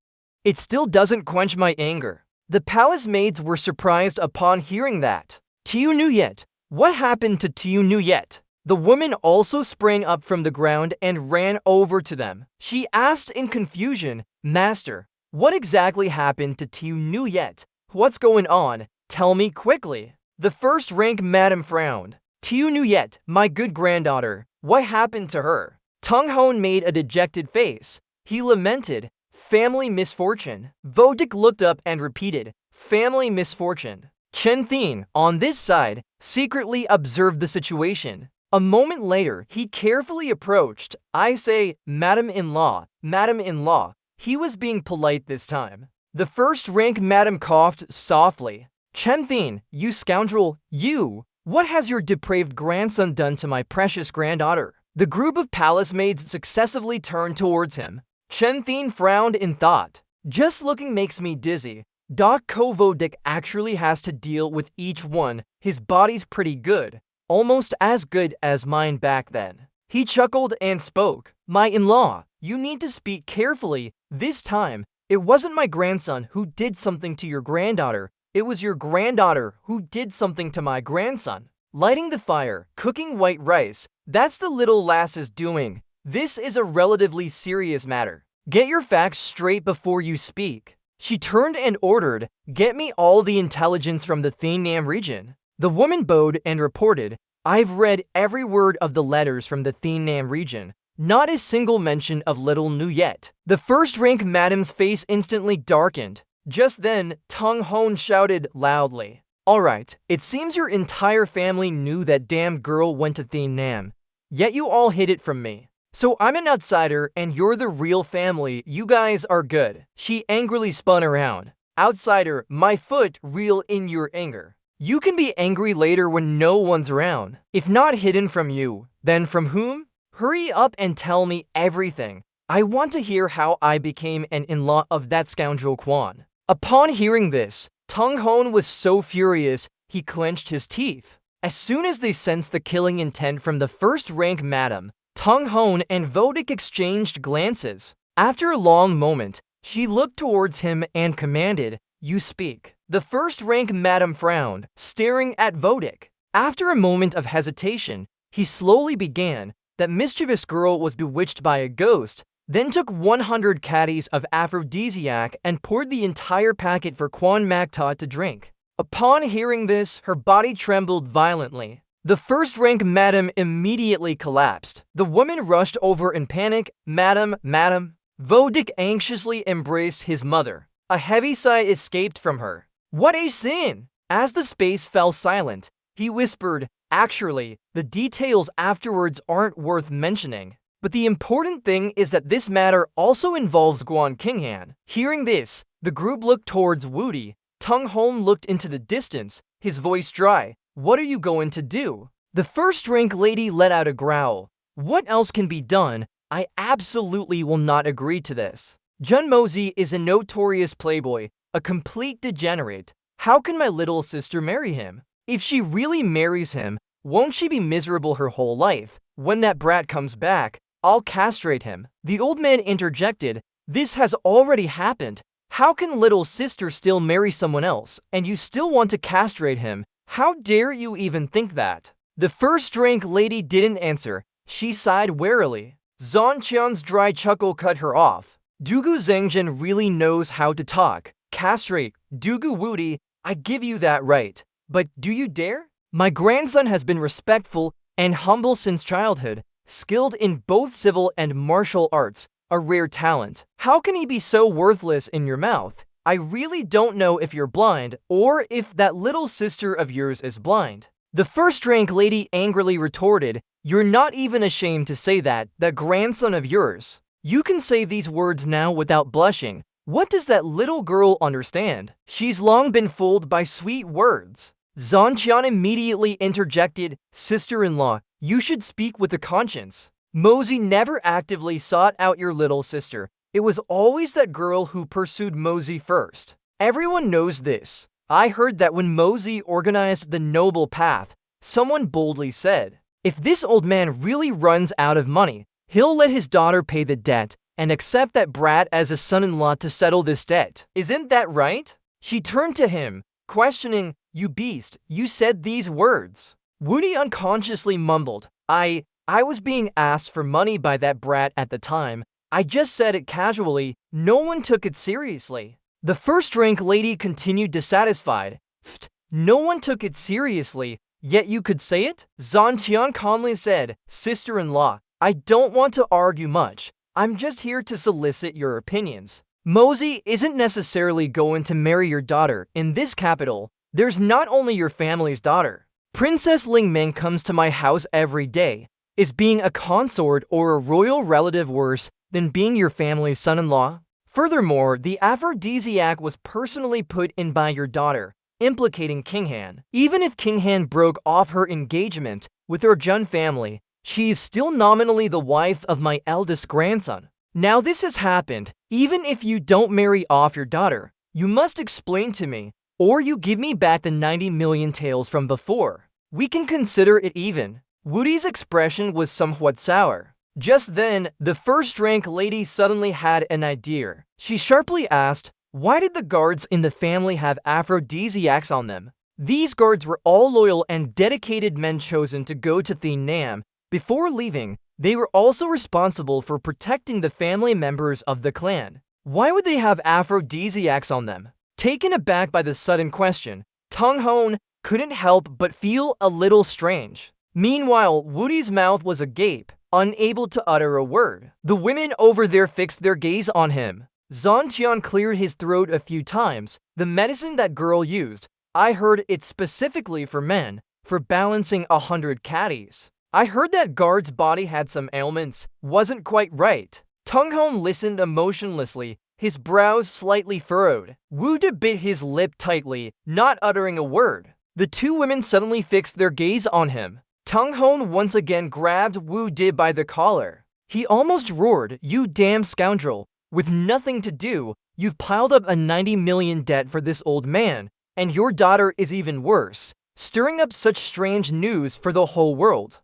It still doesn't quench my anger." The palace maids were surprised upon hearing that. "Tiu Nuyet, what happened to Tiu Nuyet?" The woman also sprang up from the ground and ran over to them. She asked in confusion, "Master, what exactly happened to Tiu Nuyet? What's going on? Tell me quickly." The first-rank madam frowned. "Tiu Nuyet, my good granddaughter, what happened to her?" Tung Hon made a dejected face. He lamented, "Family misfortune." Vo-Dik looked up and repeated, "Family misfortune." Chen Thin, on this side, secretly observed the situation. A moment later, he carefully approached. "I say, Madam-in-law, Madam-in-law." He was being polite this time. The first-rank madam coughed softly. Chen Thin, you scoundrel, you! What has your depraved grandson done to my precious granddaughter? The group of palace maids successively turned towards him. Chen Thin frowned in thought. Just looking makes me dizzy. Doc Kovodic actually has to deal with each one. His body's pretty good. Almost as good as mine back then. He chuckled and spoke. My in-law, you need to speak carefully. This time, it wasn't my grandson who did something to your granddaughter. It was your granddaughter who did something to my grandson. Lighting the fire, cooking white rice, that's the little lass's doing. This is a relatively serious matter. Get your facts straight before you speak. She turned and ordered, get me all the intelligence from the Thainam region. The woman bowed and reported, I've read every word of the letters from the Thainam region. Not a single mention of Little Nu yet. The first-rank madam's face instantly darkened. Just then, Tung Hon shouted loudly, Alright, it seems your entire family knew that damn girl went to Thainam. Yet you all hid it from me. So I'm an outsider and you're the real family. You guys are good. She angrily spun around. Outsider, my foot reel in your anger. You can be angry later when no one's around. If not hidden from you, then from whom? Hurry up and tell me everything. I want to hear how I became an in-law of that scoundrel Quan. Upon hearing this, Tung Hon was so furious, he clenched his teeth. As soon as they sensed the killing intent from the first-rank madam, Tung Hon and Vodic exchanged glances. After a long moment, she looked towards him and commanded, You speak. The first-rank madam frowned, staring at Vodic. After a moment of hesitation, he slowly began, that mischievous girl was bewitched by a ghost, then took 100 caddies of aphrodisiac and poured the entire packet for Quan Macta to drink. Upon hearing this, her body trembled violently. The first-rank madam immediately collapsed. The woman rushed over in panic. Madam, madam. Vodic anxiously embraced his mother. A heavy sigh escaped from her. What a sin! As the space fell silent, he whispered, Actually, the details afterwards aren't worth mentioning. But the important thing is that this matter also involves Guan Qinghan. Hearing this, the group looked towards Wudi. Tung Hon looked into the distance, his voice dry. What are you going to do? The first-rank lady let out a growl. What else can be done? I absolutely will not agree to this. Jun Mozi is a notorious playboy, a complete degenerate. How can my little sister marry him? If she really marries him, won't she be miserable her whole life? When that brat comes back, I'll castrate him. The old man interjected, This has already happened. How can little sister still marry someone else, and you still want to castrate him? How dare you even think that? The first-rank lady didn't answer. She sighed warily. Zhang Qian's dry chuckle cut her off. Dugu Zhengjin really knows how to talk. Castrate, Dugu Wudi, I give you that right. But do you dare? My grandson has been respectful and humble since childhood, skilled in both civil and martial arts, a rare talent. How can he be so worthless in your mouth? I really don't know if you're blind, or if that little sister of yours is blind. The first-rank lady angrily retorted, You're not even ashamed to say that grandson of yours. You can say these words now without blushing. What does that little girl understand? She's long been fooled by sweet words. Zhang Qian immediately interjected, Sister-in-law, you should speak with a conscience. Mozi never actively sought out your little sister. It was always that girl who pursued Mozi first. Everyone knows this. I heard that when Mozi organized the Noble Path, someone boldly said, If this old man really runs out of money, he'll let his daughter pay the debt and accept that brat as a son-in-law to settle this debt. Isn't that right? She turned to him, questioning, You beast, you said these words. Wudi unconsciously mumbled, I was being asked for money by that brat at the time. I just said it casually. No one took it seriously. The first-rank lady continued dissatisfied. Pfft, no one took it seriously, yet you could say it? Zhang Qian calmly said, Sister-in-law, I don't want to argue much. I'm just here to solicit your opinions. Mozi isn't necessarily going to marry your daughter. In this capital, there's not only your family's daughter. Princess Lingmeng comes to my house every day. Is being a consort or a royal relative worse than being your family's son-in-law? Furthermore, the aphrodisiac was personally put in by your daughter. implicating King Han. Even if King Han broke off her engagement with her Jun family, she is still nominally the wife of my eldest grandson. Now this has happened. Even if you don't marry off your daughter, you must explain to me, or you give me back the 90 million taels from before. We can consider it even. Woody's expression was somewhat sour. Just then, the first-rank lady suddenly had an idea. She sharply asked, why did the guards in the family have aphrodisiacs on them? These guards were all loyal and dedicated men chosen to go to The Nam. Before leaving, they were also responsible for protecting the family members of the clan. Why would they have aphrodisiacs on them? Taken aback by the sudden question, Tong Hon couldn't help but feel a little strange. Meanwhile, Woody's mouth was agape, unable to utter a word. The women over there fixed their gaze on him. Zhang Tian cleared his throat a few times. The medicine that girl used, I heard it's specifically for men, for balancing 100 caddies. I heard that guard's body had some ailments, wasn't quite right. Tong Hon listened emotionlessly, his brows slightly furrowed. Wu De bit his lip tightly, not uttering a word. The two women suddenly fixed their gaze on him. Tong Hon once again grabbed Wu De by the collar. He almost roared, you damn scoundrel. With nothing to do, you've piled up a 90 million debt for this old man, and your daughter is even worse, stirring up such strange news for the whole world.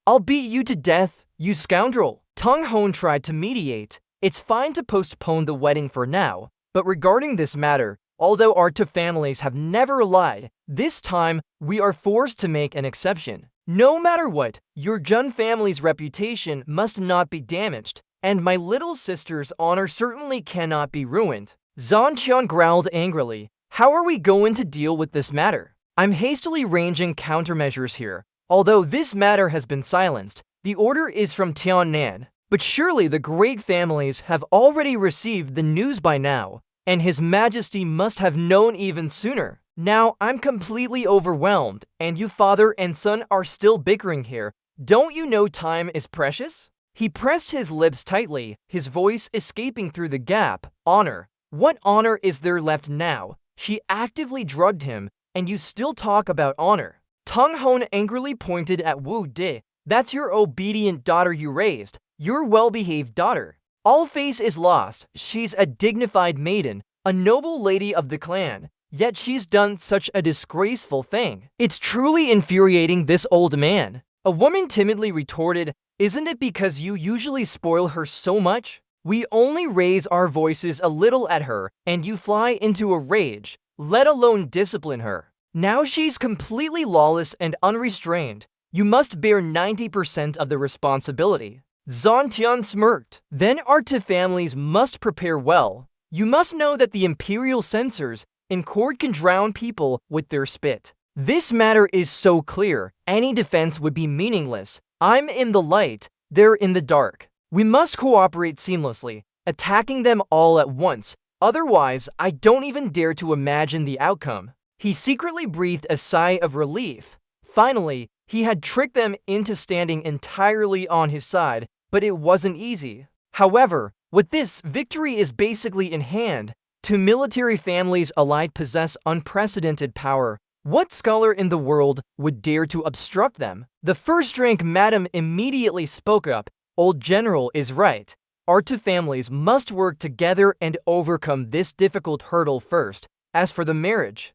I'll beat you to death, you scoundrel. Tong Hon tried to mediate. It's fine to postpone the wedding for now, but regarding this matter, although our two families have never lied, this time we are forced to make an exception. No matter what, your Jun family's reputation must not be damaged, and my little sister's honor certainly cannot be ruined. Zhang Qian growled angrily. How are we going to deal with this matter? I'm hastily ranging countermeasures here. Although this matter has been silenced, the order is from Tiannan. But surely the great families have already received the news by now, and His Majesty must have known even sooner. Now I'm completely overwhelmed, and you father and son are still bickering here. Don't you know time is precious? He pressed his lips tightly, his voice escaping through the gap. Honor. What honor is there left now? She actively drugged him, and you still talk about honor. Tong Hon angrily pointed at Wu De. That's your obedient daughter you raised, your well-behaved daughter. All face is lost. She's a dignified maiden, a noble lady of the clan, yet she's done such a disgraceful thing. It's truly infuriating, this old man. A woman timidly retorted, isn't it because you usually spoil her so much? We only raise our voices a little at her, and you fly into a rage, let alone discipline her. Now she's completely lawless and unrestrained. You must bear 90% of the responsibility. Zhang Tian smirked. Then our two families must prepare well. You must know that the imperial censors in court can drown people with their spit. This matter is so clear, any defense would be meaningless. I'm in the light, they're in the dark. We must cooperate seamlessly, attacking them all at once. Otherwise, I don't even dare to imagine the outcome. He secretly breathed a sigh of relief. Finally, he had tricked them into standing entirely on his side, but it wasn't easy. However, with this, victory is basically in hand. Two military families allied possess unprecedented power. What scholar in the world would dare to obstruct them? The first-rank madam immediately spoke up. Old General is right. Our two families must work together and overcome this difficult hurdle first. As for the marriage,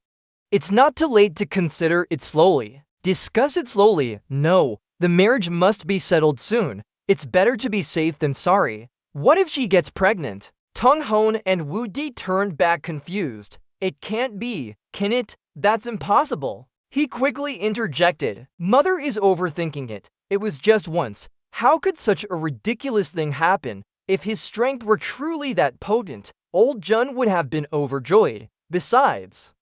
it's not too late to consider it slowly. Discuss it slowly. No, the marriage must be settled soon. It's better to be safe than sorry. What if she gets pregnant? Tong Hon and Wu De turned back confused. It can't be, can it? That's impossible. He quickly interjected. Mother is overthinking it. It was just once. How could such a ridiculous thing happen? If his strength were truly that potent, old Jun would have been overjoyed. Besides,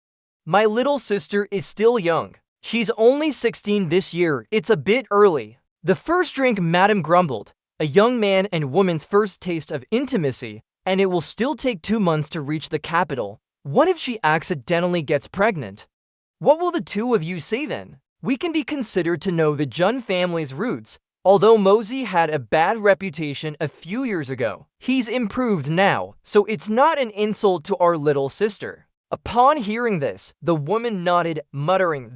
my little sister is still young. She's only 16 this year. It's a bit early. The first-rank madam grumbled. A young man and woman's first taste of intimacy, and it will still take 2 months to reach the capital. What if she accidentally gets pregnant? What will the two of you say then? We can be considered to know the Jun family's roots. Although Mosey had a bad reputation a few years ago, he's improved now, so it's not an insult to our little sister. Upon hearing this, the woman nodded, muttering,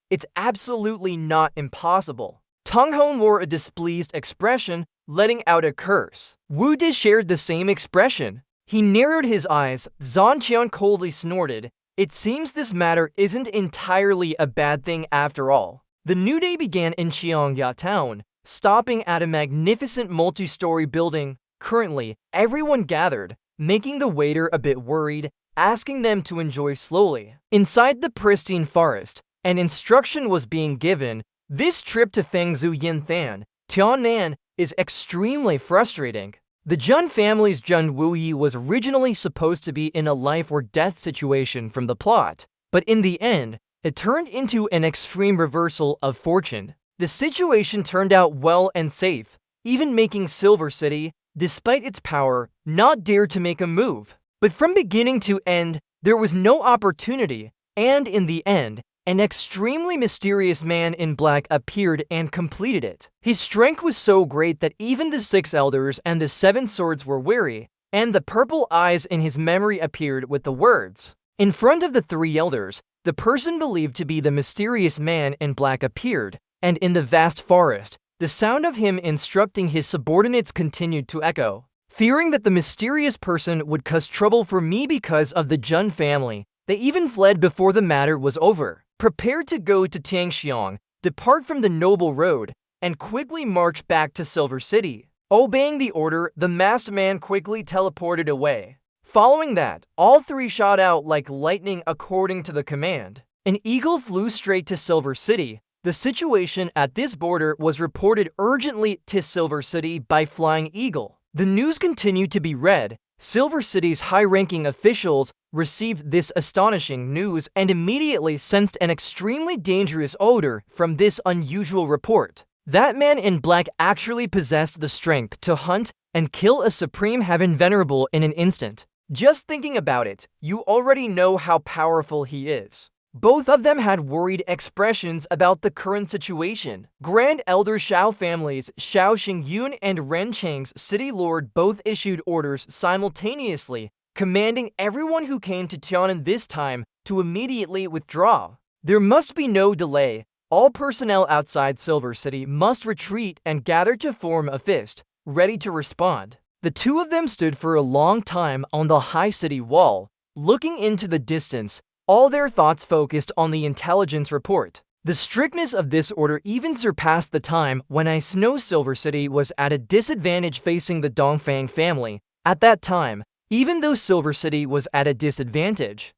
"It's absolutely not impossible." Tang Hong wore a displeased expression, letting out a curse. Wu De shared the same expression. He narrowed his eyes. Zhan Qian coldly snorted. It seems this matter isn't entirely a bad thing after all. The new day began in Xiangya town, stopping at a magnificent multi-story building. Currently, everyone gathered, making the waiter a bit worried, asking them to enjoy slowly. Inside the pristine forest, an instruction was being given. This trip to Fengzhou Yinthan, Tianan, is extremely frustrating. The Zhen family's Zhen Wuyi was originally supposed to be in a life or death situation from the plot, but in the end, it turned into an extreme reversal of fortune. The situation turned out well and safe, even making Silver City, despite its power, not dare to make a move. But from beginning to end, there was no opportunity, and in the end, an extremely mysterious man in black appeared and completed it. His strength was so great that even the 6 elders and the 7 swords were weary, and the purple eyes in his memory appeared with the words. In front of the 3 elders, the person believed to be the mysterious man in black appeared, and in the vast forest, the sound of him instructing his subordinates continued to echo. Fearing that the mysterious person would cause trouble for me because of the Zhen family, they even fled before the matter was over. Prepared to go to Tianxiang, depart from the noble road, and quickly march back to Silver City. Obeying the order, the masked man quickly teleported away. Following that, all 3 shot out like lightning according to the command. An eagle flew straight to Silver City. The situation at this border was reported urgently to Silver City by Flying Eagle. The news continued to be read. Silver City's high-ranking officials received this astonishing news and immediately sensed an extremely dangerous odor from this unusual report. That man in black actually possessed the strength to hunt and kill a supreme heaven venerable in an instant. Just thinking about it, you already know how powerful he is. Both of them had worried expressions about the current situation. Grand Elder Shao families Shao Xingyun and Ren Cheng's city lord both issued orders simultaneously, commanding everyone who came to Tianan this time to immediately withdraw. There must be no delay. All personnel outside Silver City must retreat and gather to form a fist, ready to respond. The 2 of them stood for a long time on the high city wall, looking into the distance, all their thoughts focused on the intelligence report. The strictness of this order even surpassed the time when I know Silver City was at a disadvantage facing the Dongfang family. At that time, even though Silver City was at a disadvantage,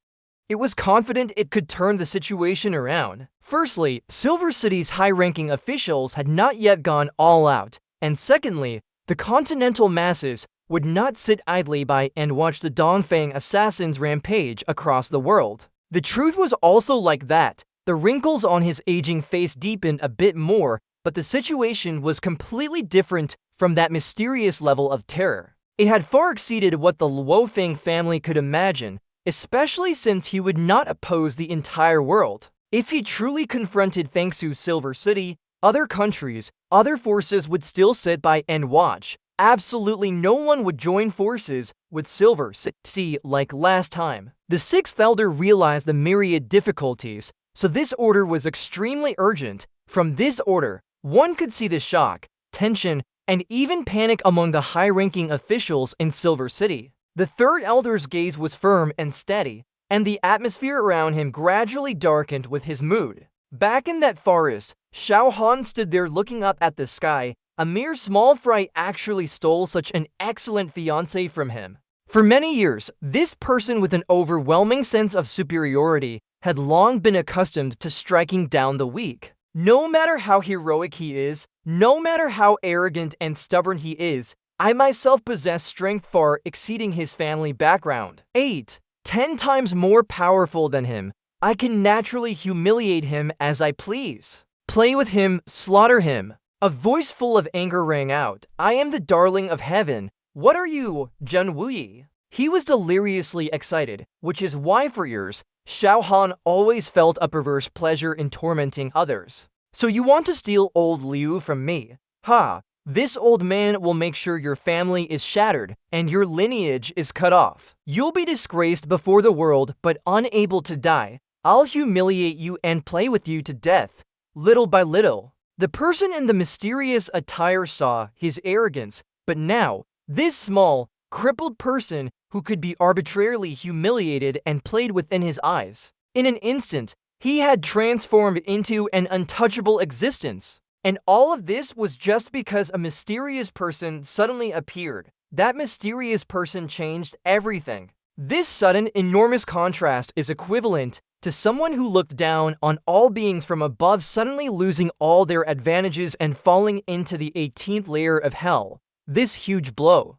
it was confident it could turn the situation around. Firstly, Silver City's high-ranking officials had not yet gone all out, and secondly, the continental masses would not sit idly by and watch the Dongfang assassins rampage across the world. The truth was also like that. The wrinkles on his aging face deepened a bit more, but the situation was completely different from that mysterious level of terror. It had far exceeded what the Luofeng family could imagine, especially since he would not oppose the entire world. If he truly confronted Fengsu Silver City, other countries, other forces would still sit by and watch. Absolutely no one would join forces with Silver City like last time. The 6th elder realized the myriad difficulties, so this order was extremely urgent. From this order, one could see the shock, tension, and even panic among the high-ranking officials in Silver City. The 3rd elder's gaze was firm and steady, and the atmosphere around him gradually darkened with his mood. Back in that forest, Shao Han stood there looking up at the sky. A mere small fry actually stole such an excellent fiancé from him. For many years, this person with an overwhelming sense of superiority had long been accustomed to striking down the weak. No matter how heroic he is, no matter how arrogant and stubborn he is, I myself possess strength far exceeding his family background. 10 times more powerful than him, I can naturally humiliate him as I please. Play with him, slaughter him. A voice full of anger rang out. I am the darling of heaven. What are you, Zhen Wuyi? He was deliriously excited, which is why for years, Shao Han always felt a perverse pleasure in tormenting others. So you want to steal old Liu from me? Ha! This old man will make sure your family is shattered and your lineage is cut off. You'll be disgraced before the world but unable to die. I'll humiliate you and play with you to death, little by little." The person in the mysterious attire saw his arrogance, but now, this small, crippled person who could be arbitrarily humiliated and played within his eyes. In an instant, he had transformed into an untouchable existence. And all of this was just because a mysterious person suddenly appeared. That mysterious person changed everything. This sudden, enormous contrast is equivalent to someone who looked down on all beings from above suddenly losing all their advantages and falling into the 18th layer of hell. This huge blow.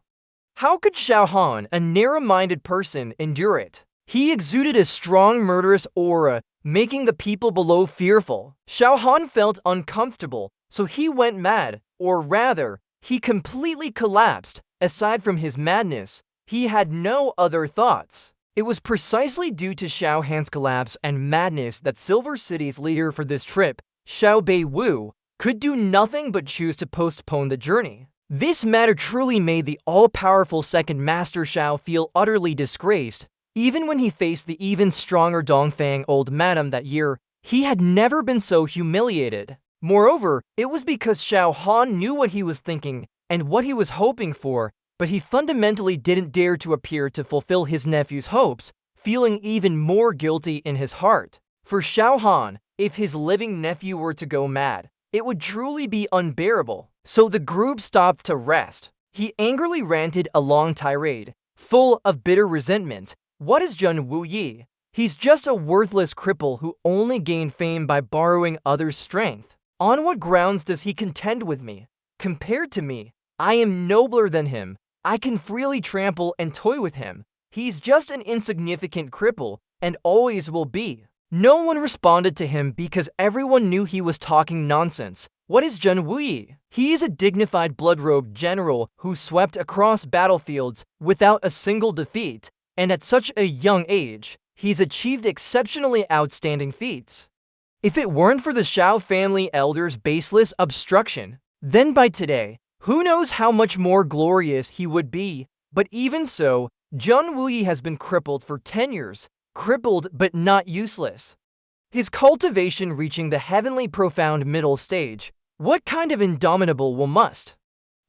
How could Xiao Han, a narrow-minded person, endure it? He exuded a strong, murderous aura, making the people below fearful. Xiao Han felt uncomfortable, so he went mad, or rather, he completely collapsed. Aside from his madness, he had no other thoughts. It was precisely due to Xiao Han's collapse and madness that Silver City's leader for this trip, Xiao Beiwu, could do nothing but choose to postpone the journey. This matter truly made the all-powerful second master Xiao feel utterly disgraced. Even when he faced the even stronger Dongfang old madam that year, he had never been so humiliated. Moreover, it was because Xiao Han knew what he was thinking and what he was hoping for, but he fundamentally didn't dare to appear to fulfill his nephew's hopes, feeling even more guilty in his heart. For Xiao Han, if his living nephew were to go mad, it would truly be unbearable. So the group stopped to rest. He angrily ranted a long tirade, full of bitter resentment. What is Zhen Wuyi? He's just a worthless cripple who only gained fame by borrowing others' strength. On what grounds does he contend with me? Compared to me, I am nobler than him. I can freely trample and toy with him. He's just an insignificant cripple, and always will be. No one responded to him because everyone knew he was talking nonsense. What is Zhen Wuyi? He is a dignified blood-robed general who swept across battlefields without a single defeat, and at such a young age, he's achieved exceptionally outstanding feats. If it weren't for the Xiao family elders' baseless obstruction, then by today, who knows how much more glorious he would be. But even so, Zhen Wuyi has been crippled for 10 years, crippled but not useless. His cultivation reaching the heavenly profound middle stage. What kind of indomitable will must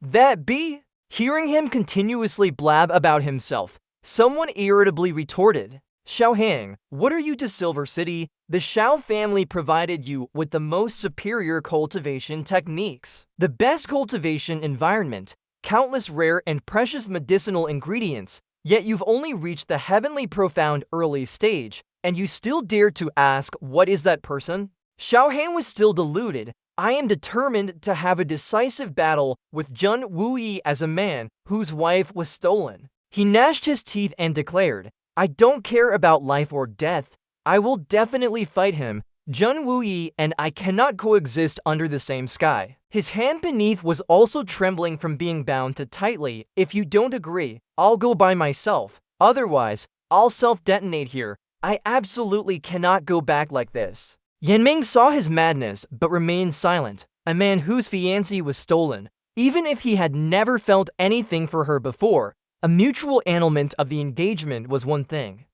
that be? Hearing him continuously blab about himself, someone irritably retorted, "Xiao Hang, what are you to Silver City? The Xiao family provided you with the most superior cultivation techniques, the best cultivation environment, countless rare and precious medicinal ingredients, yet you've only reached the heavenly profound early stage, and you still dare to ask what is that person?" Xiao Han was still deluded. "I am determined to have a decisive battle with Zhen Wuyi as a man whose wife was stolen." He gnashed his teeth and declared, "I don't care about life or death. I will definitely fight him. Zhen Wuyi and I cannot coexist under the same sky." His hand beneath was also trembling from being bound too tightly. "If you don't agree, I'll go by myself. Otherwise, I'll self-detonate here. I absolutely cannot go back like this." Yanming saw his madness, but remained silent. A man whose fiancée was stolen, even if he had never felt anything for her before, a mutual annulment of the engagement was one thing,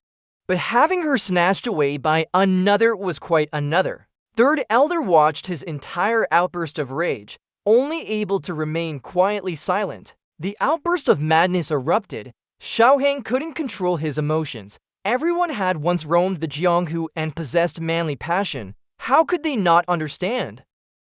but having her snatched away by another was quite another. Third Elder watched his entire outburst of rage, only able to remain quietly silent. The outburst of madness erupted. Xiao Hang couldn't control his emotions. Everyone had once roamed the Jianghu and possessed manly passion. How could they not understand?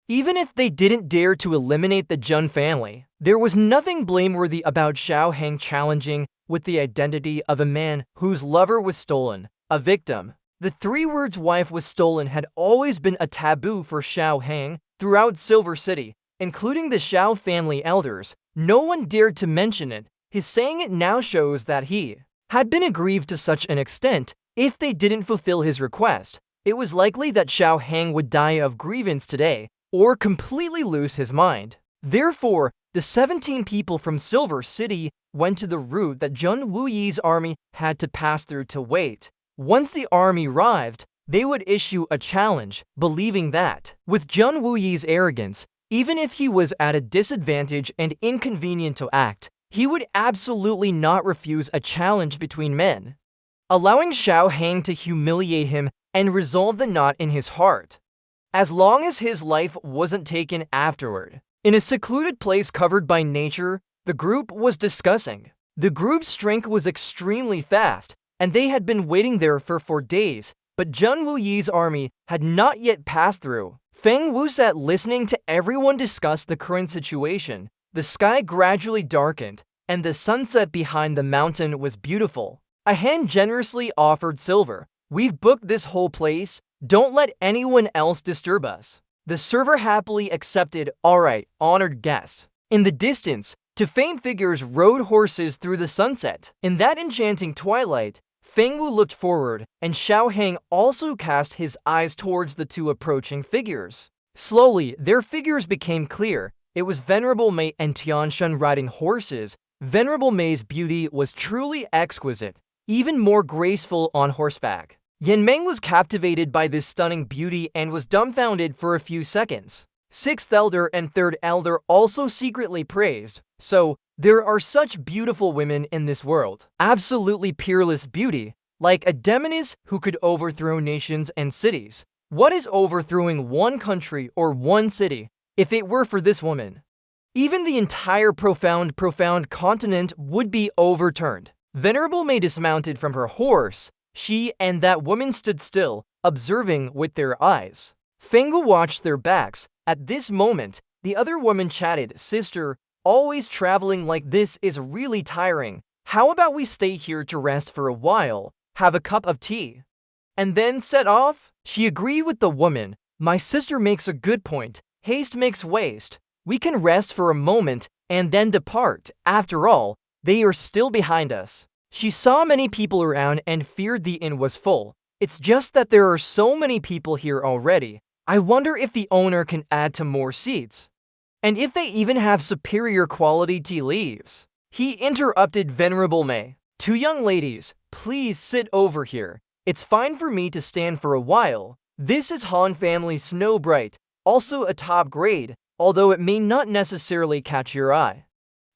Even if they didn't dare to eliminate the Zhen family, there was nothing blameworthy about Xiao Hang challenging with the identity of a man whose lover was stolen, a victim. The 3 words "wife was stolen" had always been a taboo for Xiao Hang throughout Silver City, including the Xiao family elders. No one dared to mention it. His saying it now shows that he had been aggrieved to such an extent. If they didn't fulfill his request, it was likely that Xiao Hang would die of grievance today, or completely lose his mind. Therefore, the 17 people from Silver City went to the route that Zhen Wuyi's army had to pass through to wait. Once the army arrived, they would issue a challenge, believing that, with Zhen Wuyi's arrogance, Even if he was at a disadvantage and inconvenient to act, he would absolutely not refuse a challenge between men, allowing Xiao Hang to humiliate him and resolve the knot in his heart, as long as his life wasn't taken afterward. In a secluded place covered by nature, the group was discussing. The group's strength was extremely fast, and they had been waiting there for 4 days, but Zheng Wuyi's army had not yet passed through. Feng Wu sat listening to everyone discuss the current situation. The sky gradually darkened, and the sunset behind the mountain was beautiful. A hand generously offered silver. "We've booked this whole place. Don't let anyone else disturb us." The server happily accepted. "Alright, honored guest." In the distance, two faint figures rode horses through the sunset. In that enchanting twilight, Feng Wu looked forward, and Xiao Hang also cast his eyes towards the two approaching figures. Slowly, their figures became clear. It was Venerable Mei and Tianshan riding horses. Venerable Mei's beauty was truly exquisite, even more graceful on horseback. Yanmeng was captivated by this stunning beauty and was dumbfounded for a few seconds. Sixth Elder and Third Elder also secretly praised. "So, there are such beautiful women in this world. Absolutely peerless beauty, like a demoness who could overthrow nations and cities. What is overthrowing one country or one city if it were for this woman? Even the entire profound continent would be overturned." Venerable Mei dismounted from her horse. She and that woman stood still, observing with their eyes. Feng Wu watched their backs. At this moment, the other woman chatted. "Sister, always traveling like this is really tiring. How about we stay here to rest for a while, have a cup of tea, and then set off?" She agreed with the woman. "My sister makes a good point. Haste makes waste. We can rest for a moment and then depart. After all, they are still behind us." She saw many people around and feared the inn was full. "It's just that there are so many people here already. I wonder if the owner can add to more seats. And if they even have superior quality tea leaves." He interrupted Venerable Mei. "Two young ladies, please sit over here. It's fine for me to stand for a while. This is Han Family Snow Bright, also a top grade, although it may not necessarily catch your eye.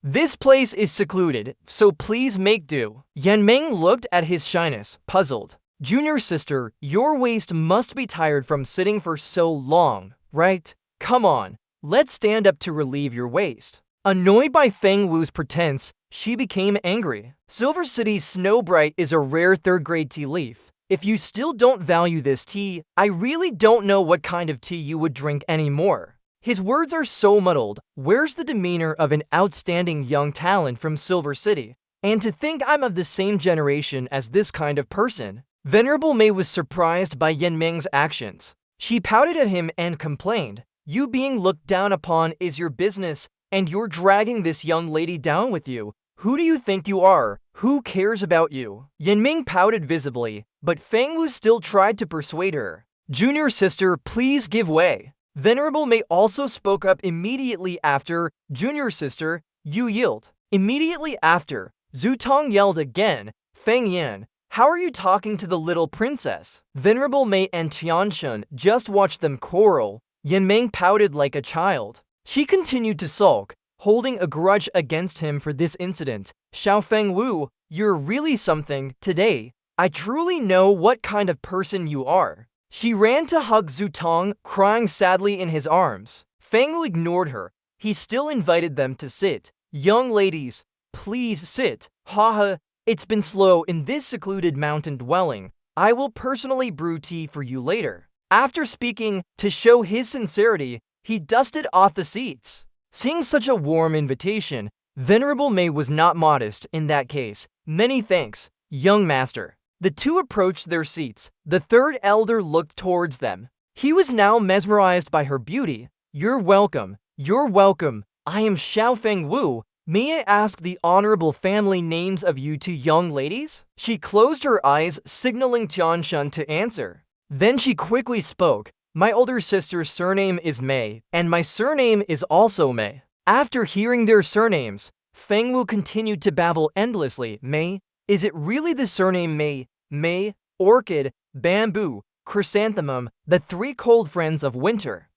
This place is secluded, so please make do." Yanmeng looked at his shyness, puzzled. "Junior sister, your waist must be tired from sitting for so long, right? Come on, let's stand up to relieve your waist." Annoyed by Feng Wu's pretense, she became angry. Silver City's Snow Bright is a rare third-grade tea leaf. If you still don't value this tea, I really don't know what kind of tea you would drink anymore. His words are so muddled. Where's the demeanor of an outstanding young talent from Silver City? And to think I'm of the same generation as this kind of person. Venerable Mei was surprised by Yanmeng's actions. She pouted at him and complained. "You being looked down upon is your business, and you're dragging this young lady down with you. Who do you think you are? Who cares about you?" Yanmeng pouted visibly, but Feng Wu still tried to persuade her. "Junior sister, please give way." Venerable Mei also spoke up immediately after. "Junior sister, you yield." Immediately after, Zhu Tong yelled again. "Feng Yan, how are you talking to the little princess?" Venerable Mei and Tianshan just watched them quarrel. Yanmeng pouted like a child. She continued to sulk, holding a grudge against him for this incident. "Xiao Feng Wu, you're really something today. I truly know what kind of person you are." She ran to hug Zhu Tong, crying sadly in his arms. Feng Wu ignored her. He still invited them to sit. "Young ladies, please sit. Haha, it's been slow in this secluded mountain dwelling. I will personally brew tea for you later." After speaking, to show his sincerity, he dusted off the seats. Seeing such a warm invitation, Venerable Mei was not modest in that case. "Many thanks, young master." The two approached their seats. The third elder looked towards them. He was now mesmerized by her beauty. You're welcome. I am Xiao Feng Wu. May I ask the honorable family names of you two young ladies?" She closed her eyes, signaling Tianshan to answer. Then she quickly spoke. "My older sister's surname is Mei, and my surname is also Mei." After hearing their surnames, Feng Wu continued to babble endlessly. "Mei? Is it really the surname Mei? Mei, orchid, bamboo, chrysanthemum, the three cold friends of winter.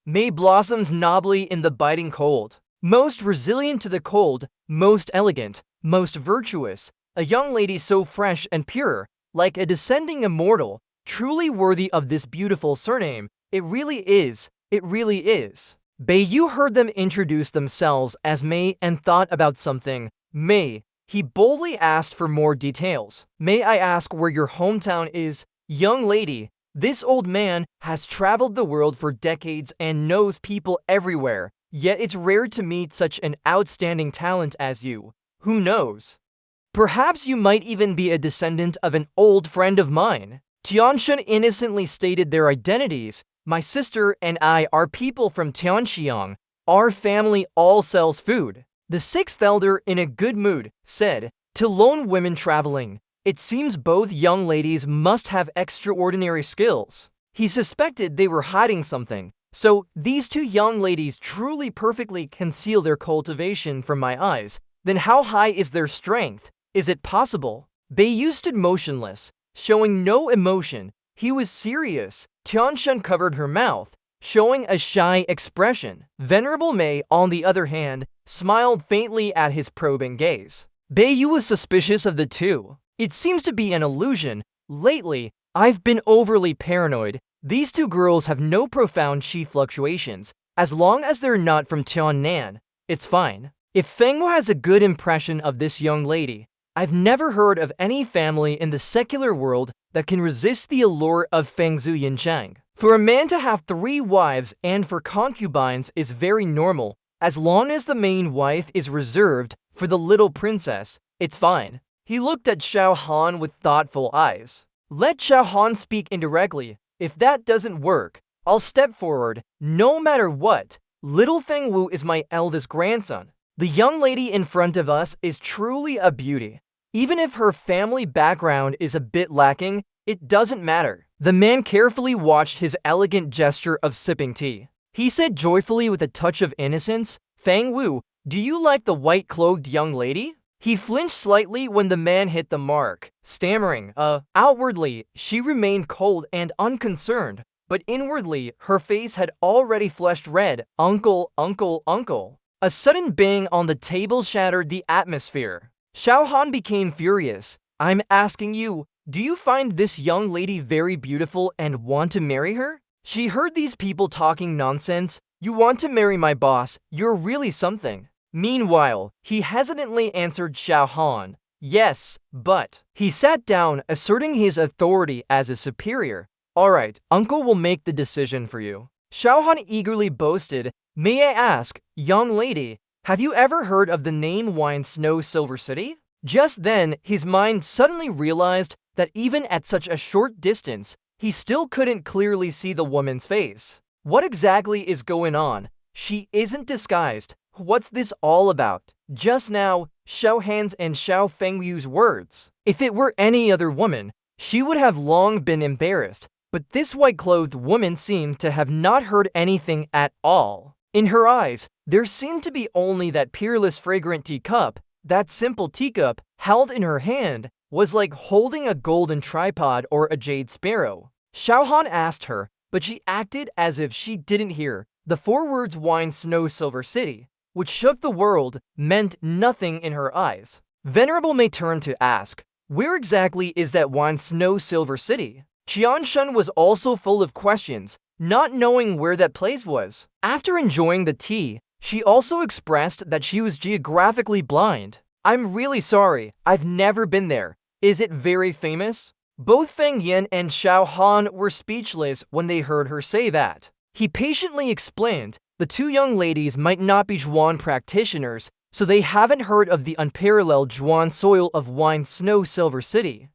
May blossoms nobly in the biting cold. Most resilient to the cold, most elegant, most virtuous, a young lady so fresh and pure, like a descending immortal, truly worthy of this beautiful surname. It really is. It really is. Bayu heard them introduce themselves as May and thought about something. May, he boldly asked for more details. May I ask where your hometown is? Young lady, this old man has traveled the world for decades and knows people everywhere, yet it's rare to meet such an outstanding talent as you. Who knows? Perhaps you might even be a descendant of an old friend of mine. Tianshan innocently stated their identities. My sister and I are people from Tianxiang. Our family all sells food. The sixth elder, in a good mood, said, to lone women traveling, it seems both young ladies must have extraordinary skills. He suspected they were hiding something, so these two young ladies truly perfectly conceal their cultivation from my eyes. Then how high is their strength? Is it possible? Bayu stood motionless, showing no emotion. He was serious. Tianshan covered her mouth, showing a shy expression. Venerable May, on the other hand, smiled faintly at his probing gaze. Bayu was suspicious of the two. It seems to be an illusion. Lately, I've been overly paranoid. These two girls have no profound chi fluctuations. As long as they're not from Tiannan, it's fine. If Fengwu has a good impression of this young lady, I've never heard of any family in the secular world that can resist the allure of Fengzu Yinchang. For a man to have 3 wives and for concubines is very normal. As long as the main wife is reserved for the little princess, it's fine. He looked at Xiao Han with thoughtful eyes. Let Xiao Han speak indirectly. If that doesn't work, I'll step forward. No matter what, little Fengwu is my eldest grandson. The young lady in front of us is truly a beauty. Even if her family background is a bit lacking, it doesn't matter. The man carefully watched his elegant gesture of sipping tea. He said joyfully with a touch of innocence, Fengwu, do you like the white-cloaked young lady? He flinched slightly when the man hit the mark, stammering, Outwardly, she remained cold and unconcerned, but inwardly, her face had already flushed red. Uncle, uncle, uncle. A sudden bang on the table shattered the atmosphere. Xiao Han became furious. I'm asking you, do you find this young lady very beautiful and want to marry her? She heard these people talking nonsense. You want to marry my boss, you're really something. Meanwhile, he hesitantly answered Xiao Han, yes, but. He sat down, asserting his authority as a superior. Alright, uncle will make the decision for you. Xiao Han eagerly boasted, may I ask, young lady, have you ever heard of the name Wine Snow Silver City? Just then, his mind suddenly realized that even at such a short distance, he still couldn't clearly see the woman's face. What exactly is going on? She isn't disguised. What's this all about? Just now, Xiao Han's and Xiao Fengyu's words. If it were any other woman, she would have long been embarrassed, but this white-clothed woman seemed to have not heard anything at all. In her eyes, there seemed to be only that peerless fragrant teacup. That simple teacup, held in her hand, was like holding a golden tripod or a jade sparrow. Xiao Han asked her, but she acted as if she didn't hear. The 4 words Wine Snow Silver City, which shook the world, meant nothing in her eyes. Venerable May turned to ask, where exactly is that Wine Snow Silver City? Qianshan was also full of questions, not knowing where that place was. After enjoying the tea, she also expressed that she was geographically blind. I'm really sorry, I've never been there. Is it very famous? Both Feng Yin and Xiao Han were speechless when they heard her say that. He patiently explained, the 2 young ladies might not be Zhuan practitioners, so they haven't heard of the unparalleled Zhuan soil of Wine Snow Silver City.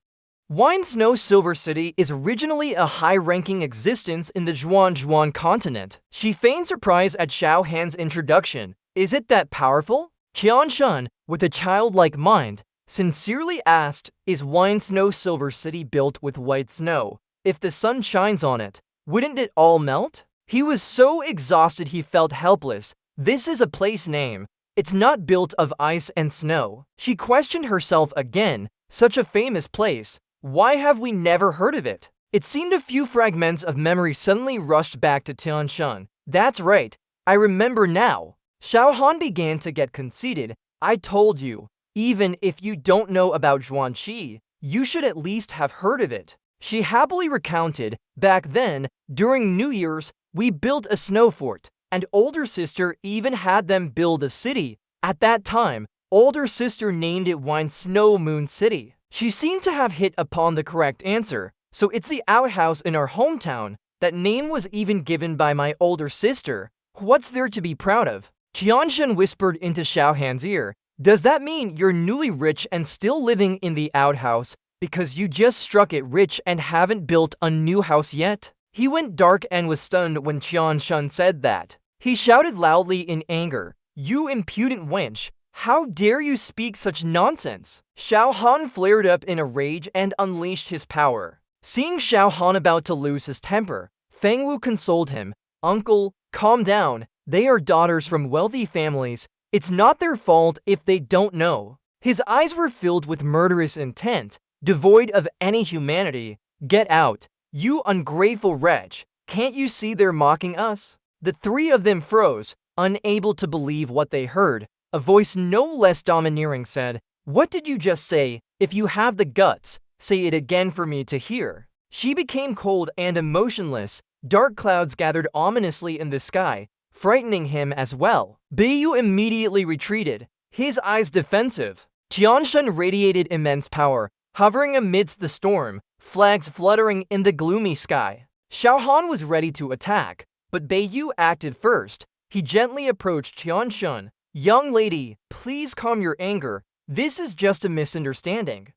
Wine Snow Silver City is originally a high-ranking existence in the Zhuan continent. She feigned surprise at Xiao Han's introduction. Is it that powerful? Qianshan, with a childlike mind, sincerely asked, is Wine Snow Silver City built with white snow? If the sun shines on it, wouldn't it all melt? He was so exhausted he felt helpless. This is a place name. It's not built of ice and snow. She questioned herself again. Such a famous place. Why have we never heard of it? It seemed a few fragments of memory suddenly rushed back to Tianshan. That's right, I remember now. Xiao Han began to get conceited. I told you, even if you don't know about Zhuangqi, you should at least have heard of it. She happily recounted, back then, during New Year's, we built a snow fort, and older sister even had them build a city. At that time, older sister named it Wine Snow Moon City. She seemed to have hit upon the correct answer, so it's the outhouse in our hometown. That name was even given by my older sister. What's there to be proud of? Qianshen whispered into Xiao Han's ear. Does that mean you're newly rich and still living in the outhouse because you just struck it rich and haven't built a new house yet? He went dark and was stunned when Qianshen said that. He shouted loudly in anger, "You impudent wench! How dare you speak such nonsense?" Xiao Han flared up in a rage and unleashed his power. Seeing Xiao Han about to lose his temper, Feng Wu consoled him. "Uncle, calm down. They are daughters from wealthy families. It's not their fault if they don't know." His eyes were filled with murderous intent, devoid of any humanity. "Get out, you ungrateful wretch. Can't you see they're mocking us?" The three of them froze, unable to believe what they heard. A voice no less domineering said, "What did you just say? If you have the guts, say it again for me to hear." She became cold and emotionless. Dark clouds gathered ominously in the sky, frightening him as well. Beiyu immediately retreated, his eyes defensive. Qianshen radiated immense power, hovering amidst the storm, flags fluttering in the gloomy sky. Xiao Han was ready to attack, but Beiyu acted first. He gently approached Qianshen. "Young lady, please calm your anger. This is just a misunderstanding.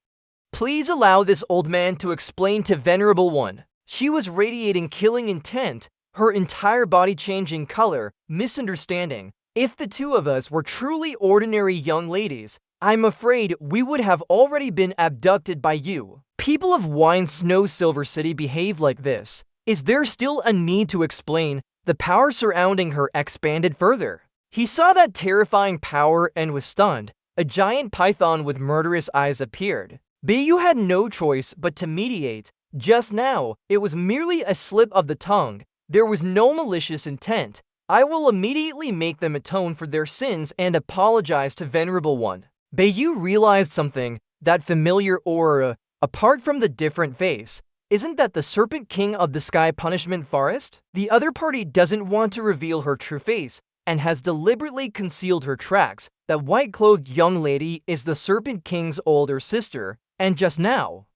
Please allow this old man to explain to Venerable One." She was radiating killing intent, her entire body changing color. "Misunderstanding. If the two of us were truly ordinary young ladies, I'm afraid we would have already been abducted by you. People of Wine Snow Silver City behave like this. Is there still a need to explain?" The power surrounding her expanded further. He saw that terrifying power and was stunned. A giant python with murderous eyes appeared. Beiyu had no choice but to mediate. Just now, it was merely a slip of the tongue. There was no malicious intent. I will immediately make them atone for their sins and apologize to Venerable One. Beiyu realized something, that familiar aura, apart from the different face. Isn't that the Serpent King of the Sky Punishment Forest? The other party doesn't want to reveal her true face, and has deliberately concealed her tracks. That white-clothed young lady is the Serpent King's older sister, and just now,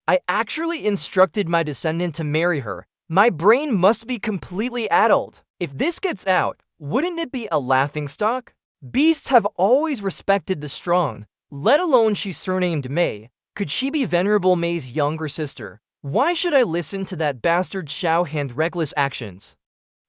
I actually instructed my descendant to marry her. My brain must be completely addled. If this gets out, wouldn't it be a laughingstock? Beasts have always respected the strong, let alone she's surnamed Mei. Could she be Venerable Mei's younger sister? Why should I listen to that bastard Xiao Han's reckless actions?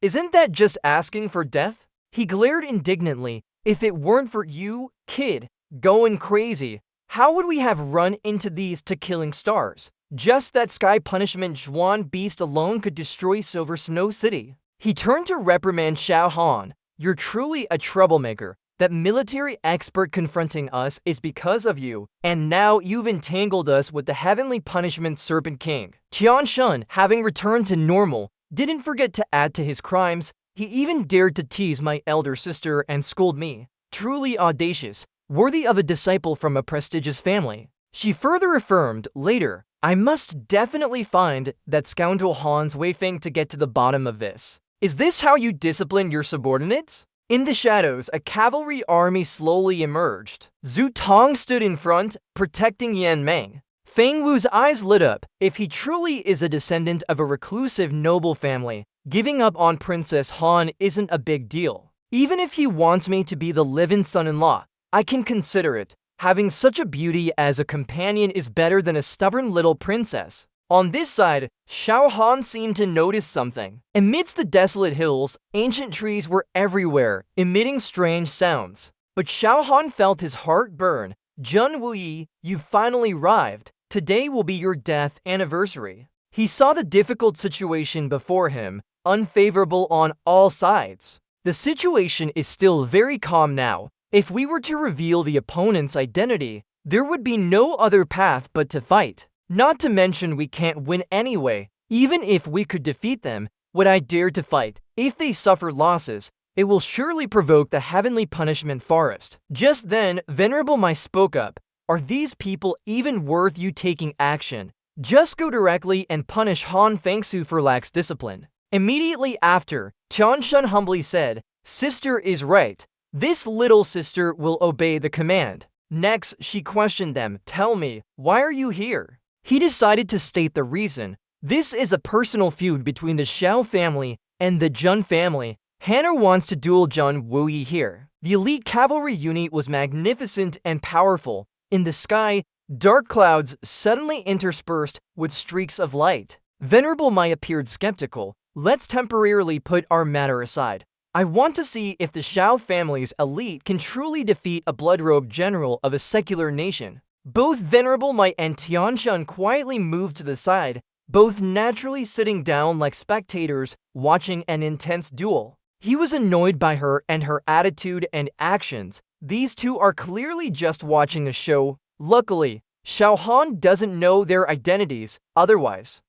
Isn't that just asking for death? He glared indignantly. If it weren't for you, kid, going crazy, how would we have run into these two killing stars? Just that sky punishment Zhuan beast alone could destroy Silver Snow City. He turned to reprimand Xiao Han. You're truly a troublemaker. That military expert confronting us is because of you, and now you've entangled us with the heavenly punishment Serpent King. Qianshen, having returned to normal, didn't forget to add to his crimes. He even dared to tease my elder sister and scold me. Truly audacious, worthy of a disciple from a prestigious family. She further affirmed later, I must definitely find that scoundrel Han's Weifeng to get to the bottom of this. Is this how you discipline your subordinates? In the shadows, a cavalry army slowly emerged. Zhu Tong stood in front, protecting Yan Meng. Feng Wu's eyes lit up. If he truly is a descendant of a reclusive noble family, giving up on Princess Han isn't a big deal. Even if he wants me to be the live-in son-in-law, I can consider it. Having such a beauty as a companion is better than a stubborn little princess. On this side, Xiao Han seemed to notice something. Amidst the desolate hills, ancient trees were everywhere, emitting strange sounds. But Xiao Han felt his heart burn. Jun Wuyi, you finally arrived. Today will be your death anniversary. He saw the difficult situation before him, unfavorable on all sides. The situation is still very calm now. If we were to reveal the opponent's identity, there would be no other path but to fight. Not to mention we can't win anyway. Even if we could defeat them, would I dare to fight? If they suffer losses, it will surely provoke the heavenly punishment forest. Just then, Venerable Mai spoke up. Are these people even worth you taking action? Just go directly and punish Han Fengsu for lax discipline. Immediately after, Tian Shen humbly said, Sister is right. This little sister will obey the command. Next, she questioned them. Tell me, why are you here? He decided to state the reason. This is a personal feud between the Xiao family and the Zhen family. Hanner wants to duel Zhen Wuyi here. The elite cavalry unit was magnificent and powerful. In the sky, dark clouds suddenly interspersed with streaks of light. Venerable Mai appeared skeptical. Let's temporarily put our matter aside. I want to see if the Xiao family's elite can truly defeat a blood-robed general of a secular nation. Both Venerable Mai and Tianshan quietly moved to the side, both naturally sitting down like spectators watching an intense duel. He was annoyed by her and her attitude and actions. These two are clearly just watching a show. Luckily, Xiao Han doesn't know their identities, otherwise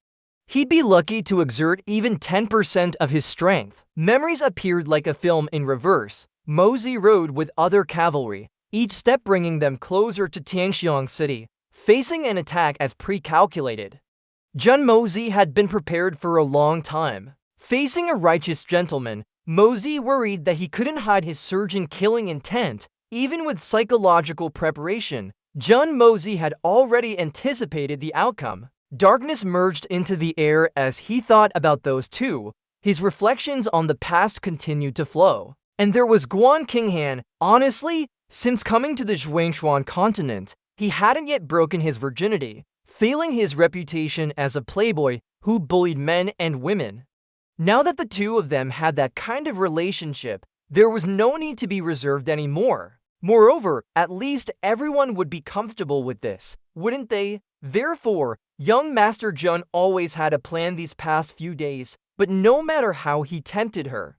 he'd be lucky to exert even 10% of his strength. Memories appeared like a film in reverse. Mozi rode with other cavalry, each step bringing them closer to Tianxiang City, facing an attack as pre-calculated. Zhen Mozi had been prepared for a long time. Facing a righteous gentleman, Mozi worried that he couldn't hide his surging killing intent. Even with psychological preparation, Zhen Mozi had already anticipated the outcome. Darkness merged into the air as he thought about those two. His reflections on the past continued to flow. And there was Guan Qinghan. Honestly, since coming to the Zhuangshuan continent, he hadn't yet broken his virginity, failing his reputation as a playboy who bullied men and women. Now that the two of them had that kind of relationship, there was no need to be reserved anymore. Moreover, at least everyone would be comfortable with this, wouldn't they? Therefore, young Master Zhen always had a plan these past few days, but no matter how he tempted her,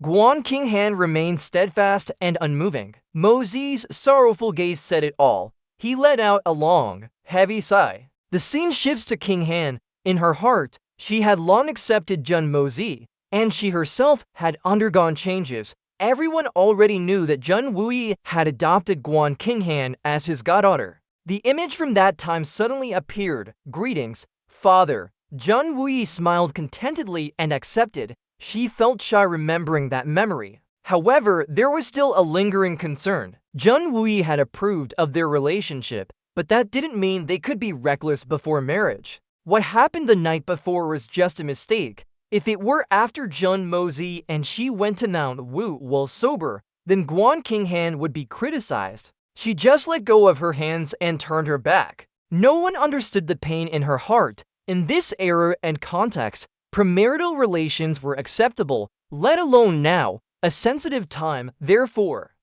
Guan Qinghan remained steadfast and unmoving. Mozi's sorrowful gaze said it all. He let out a long, heavy sigh. The scene shifts to Qinghan. In her heart, she had long accepted Zhen Mozi, and she herself had undergone changes. Everyone already knew that Zhen Wuyi had adopted Guan Qinghan as his goddaughter. The image from that time suddenly appeared. Greetings, father. Zhen Wuyi smiled contentedly and accepted. She felt shy remembering that memory. However, there was still a lingering concern. Zhen Wuyi had approved of their relationship, but that didn't mean they could be reckless before marriage. What happened the night before was just a mistake. If it were after Zhen Mozi and she went to Mount Wu while sober, then Guan Qinghan would be criticized. She just let go of her hands and turned her back. No one understood the pain in her heart. In this era and context, premarital relations were acceptable, let alone now, a sensitive time. Therefore,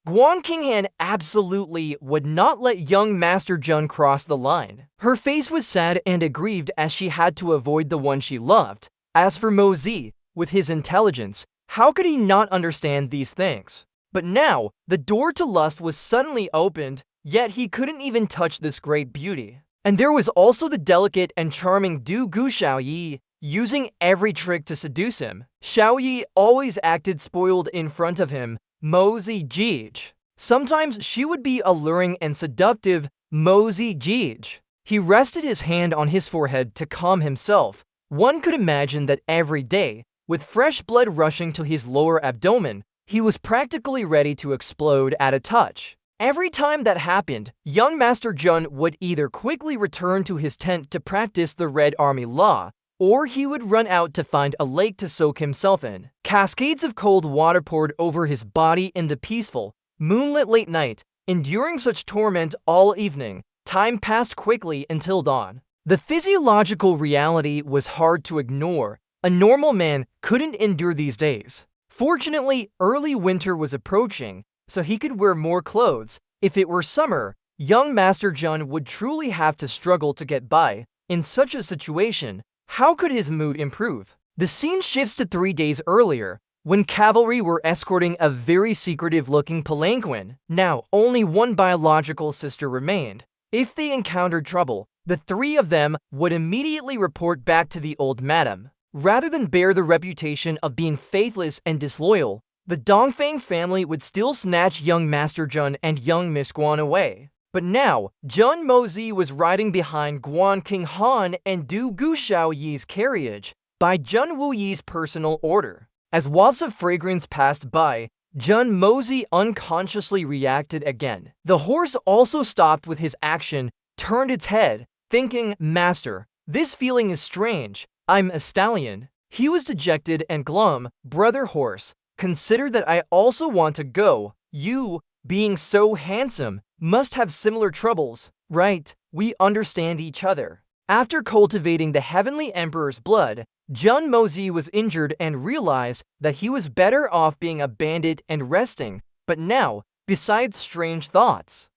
Guan Qinghan absolutely would not let young Master Zhen cross the line. Her face was sad and aggrieved as she had to avoid the one she loved. As for Mozi, with his intelligence, how could he not understand these things? But now, the door to lust was suddenly opened, yet he couldn't even touch this great beauty. And there was also the delicate and charming Du Gu Xiaoyi, using every trick to seduce him. Xiaoyi always acted spoiled in front of him. Mozi Gij. Sometimes she would be alluring and seductive. Mozi Gij. He rested his hand on his forehead to calm himself. One could imagine that every day, with fresh blood rushing to his lower abdomen, he was practically ready to explode at a touch. Every time that happened, young Master Zhen would either quickly return to his tent to practice the Red Army law, or he would run out to find a lake to soak himself in. Cascades of cold water poured over his body in the peaceful, moonlit late night. Enduring such torment all evening, time passed quickly until dawn. The physiological reality was hard to ignore. A normal man couldn't endure these days. Fortunately, early winter was approaching, so he could wear more clothes. If it were summer, young Master Zhen would truly have to struggle to get by. In such a situation, how could his mood improve? The scene shifts to 3 days earlier, when cavalry were escorting a very secretive-looking palanquin. Now, only one biological sister remained. If they encountered trouble, the three of them would immediately report back to the old madam. Rather than bear the reputation of being faithless and disloyal, the Dongfang family would still snatch young Master Jun and young Miss Guan away. But now, Jun Mozi was riding behind Guan King Han and Du Gu Xiaoyi's carriage by Jun Wuyi's personal order. As wafts of fragrance passed by, Jun Mozi unconsciously reacted again. The horse also stopped with his action, turned its head, thinking, "Master, this feeling is strange. I'm a stallion." He was dejected and glum. "Brother horse, consider that I also want to go. You, being so handsome, must have similar troubles, right? We understand each other." After cultivating the Heavenly Emperor's blood, Jun Mozi was injured and realized that he was better off being a bandit and resting. But now, besides strange thoughts,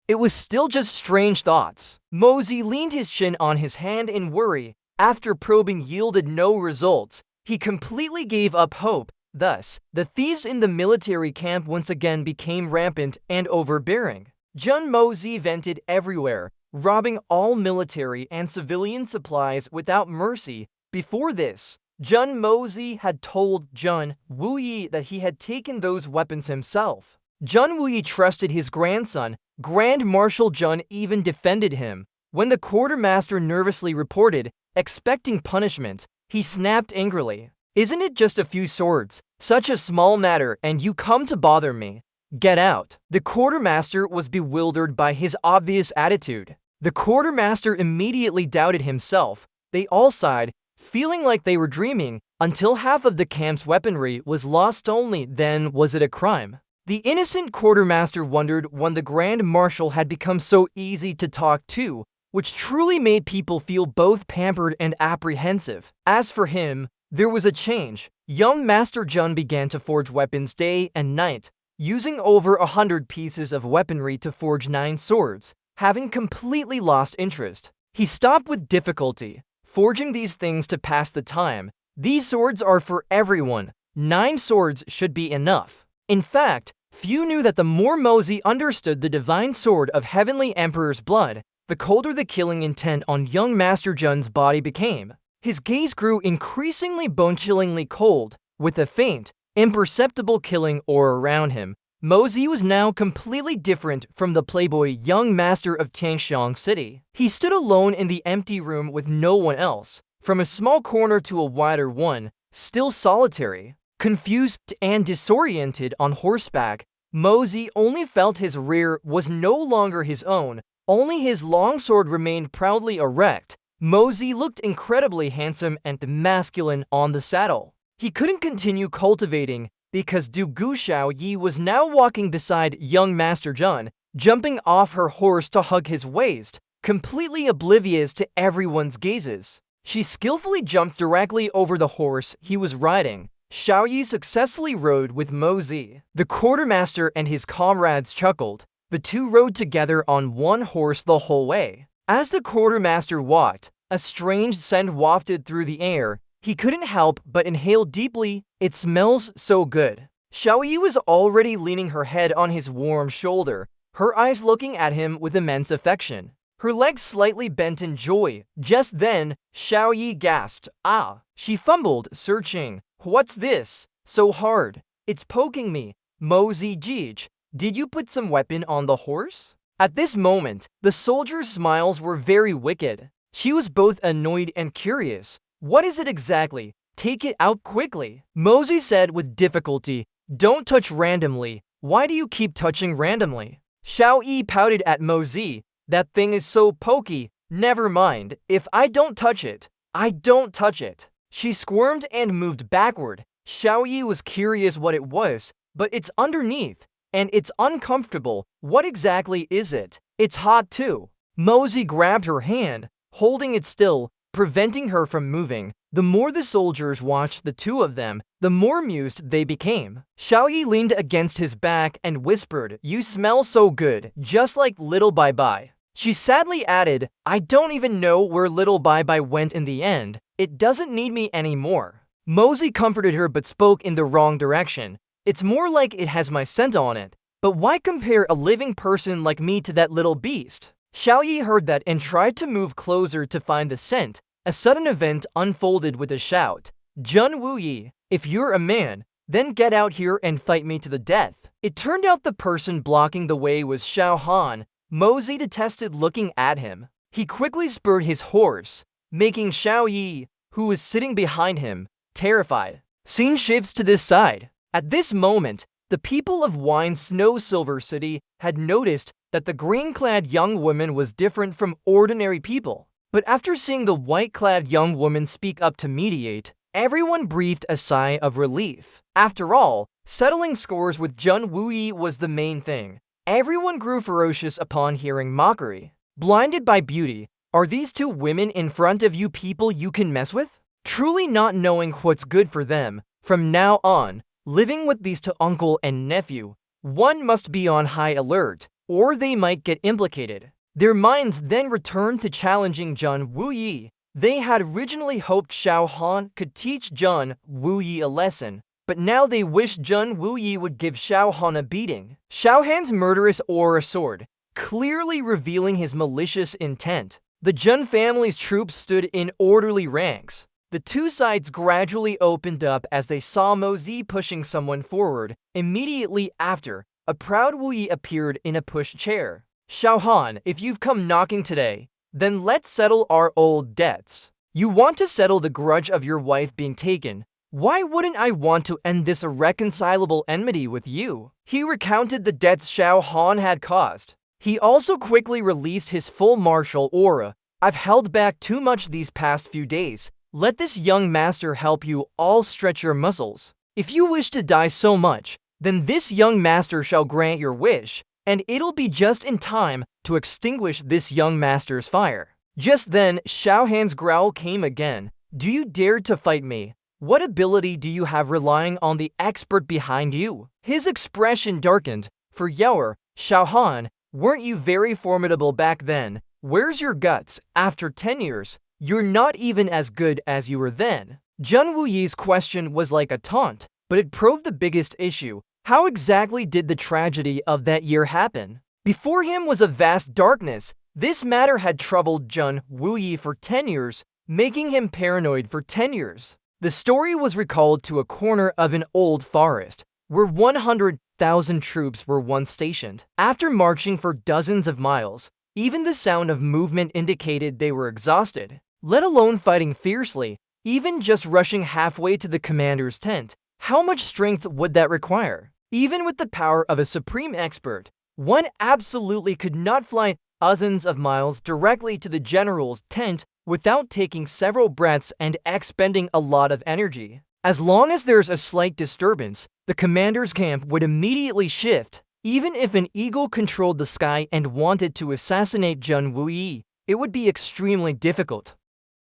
it was still just strange thoughts. Mozi leaned his chin on his hand in worry. After probing yielded no results, he completely gave up hope. Thus, the thieves in the military camp once again became rampant and overbearing. Jun Mozi vented everywhere, robbing all military and civilian supplies without mercy. Before this, Jun Mozi had told Jun Wuyi that he had taken those weapons himself. Jun Wuyi trusted his grandson. Grand Marshal Jun even defended him. When the quartermaster nervously reported, expecting punishment, he snapped angrily. "Isn't it just a few swords? Such a small matter, and you come to bother me. Get out." The quartermaster was bewildered by his obvious attitude. The quartermaster immediately doubted himself. They all sighed, feeling like they were dreaming, until half of the camp's weaponry was lost. Only then was it a crime. The innocent quartermaster wondered when the Grand Marshal had become so easy to talk to, which truly made people feel both pampered and apprehensive. As for him, there was a change. Young Master Jun began to forge weapons day and night, using over 100 pieces of weaponry to forge 9 swords. Having completely lost interest, he stopped with difficulty, forging these things to pass the time. These swords are for everyone. 9 swords should be enough. In fact, few knew that the more Mozi understood the divine sword of Heavenly Emperor's blood, the colder the killing intent on young Master Jun's body became. His gaze grew increasingly bone-chillingly cold, with a faint, imperceptible killing aura around him. Mozi was now completely different from the playboy young master of Tianxiang City. He stood alone in the empty room with no one else, from a small corner to a wider one, still solitary. Confused and disoriented on horseback, Mozi only felt his rear was no longer his own, only his long sword remained proudly erect. Mozi looked incredibly handsome and masculine on the saddle. He couldn't continue cultivating because Du Gu Xiaoyi was now walking beside young Master Jun, jumping off her horse to hug his waist, completely oblivious to everyone's gazes. She skillfully jumped directly over the horse he was riding. Xiaoyi successfully rode with Mozi. The quartermaster and his comrades chuckled. The two rode together on one horse the whole way. As the quartermaster walked, a strange scent wafted through the air. He couldn't help but inhale deeply. It smells so good. Xiaoyi was already leaning her head on his warm shoulder, her eyes looking at him with immense affection. Her legs slightly bent in joy. Just then, Xiaoyi gasped, "Ah!" She fumbled, searching. "What's this? So hard. It's poking me." "Mozi Gij, did you put some weapon on the horse?" At this moment, the soldier's smiles were very wicked. She was both annoyed and curious. "What is it exactly? Take it out quickly." Mozi said with difficulty, "Don't touch randomly. Why do you keep touching randomly?" Xiaoyi pouted at Mozi. "That thing is so pokey. Never mind. If I don't touch it, I don't touch it." She squirmed and moved backward. Xiaoyi was curious what it was, but it's underneath, and it's uncomfortable. What exactly is it? It's hot too. Mozi grabbed her hand, holding it still, preventing her from moving. The more the soldiers watched the two of them, the more amused they became. Xiaoyi leaned against his back and whispered, "You smell so good, just like Little Bai Bai." She sadly added, "I don't even know where Little Bai Bai went in the end. It doesn't need me anymore." Mozi comforted her but spoke in the wrong direction. "It's more like it has my scent on it. But why compare a living person like me to that little beast?" Xiaoyi heard that and tried to move closer to find the scent, A sudden event unfolded with a shout. "Jun Wuyi, if you're a man, then get out here and fight me to the death." It turned out the person blocking the way was Xiao Han. Mosey detested looking at him. He quickly spurred his horse, making Xiao Yi, who was sitting behind him, terrified. Scene shifts to this side. At this moment, the people of Wine Snow Silver City had noticed that the green-clad young woman was different from ordinary people. But after seeing the white-clad young woman speak up to mediate, everyone breathed a sigh of relief. After all, settling scores with Jun Wuyi was the main thing. Everyone grew ferocious upon hearing mockery. Blinded by beauty, are these two women in front of you people you can mess with? Truly not knowing what's good for them, from now on, living with these two uncle and nephew, one must be on high alert, or they might get implicated. Their minds then returned to challenging Jun Wuyi. They had originally hoped Xiao Han could teach Jun Wuyi a lesson, but now they wished Jun Wuyi would give Xiao Han a beating. Xiao Han's murderous aura sword, clearly revealing his malicious intent. The Jun family's troops stood in orderly ranks. The two sides gradually opened up as they saw Mosey pushing someone forward. Immediately after, a proud Wuyi appeared in a pushchair. "Xiao Han, if you've come knocking today, then let's settle our old debts. You want to settle the grudge of your wife being taken. Why wouldn't I want to end this irreconcilable enmity with you?" He recounted the debts Xiao Han had caused. He also quickly released his full martial aura. "I've held back too much these past few days. Let this young master help you all stretch your muscles. If you wish to die so much, then this young master shall grant your wish, and it'll be just in time to extinguish this young master's fire." Just then, Xiao Han's growl came again. "Do you dare to fight me? What ability do you have relying on the expert behind you?" His expression darkened. "For your, Xiao Han, weren't you very formidable back then? Where's your guts? After 10 years, you're not even as good as you were then." Jun Wuyi's question was like a taunt, but it proved the biggest issue. How exactly did the tragedy of that year happen? Before him was a vast darkness. This matter had troubled Jun Wuyi for 10 years, making him paranoid for 10 years. The story was recalled to a corner of an old forest, where 100,000 troops were once stationed. After marching for dozens of miles, even the sound of movement indicated they were exhausted, let alone fighting fiercely. Even just rushing halfway to the commander's tent, how much strength would that require? Even with the power of a supreme expert, one absolutely could not fly dozens of miles directly to the general's tent without taking several breaths and expending a lot of energy. As long as there's a slight disturbance, the commander's camp would immediately shift. Even if an eagle controlled the sky and wanted to assassinate Jun Wuyi, it would be extremely difficult.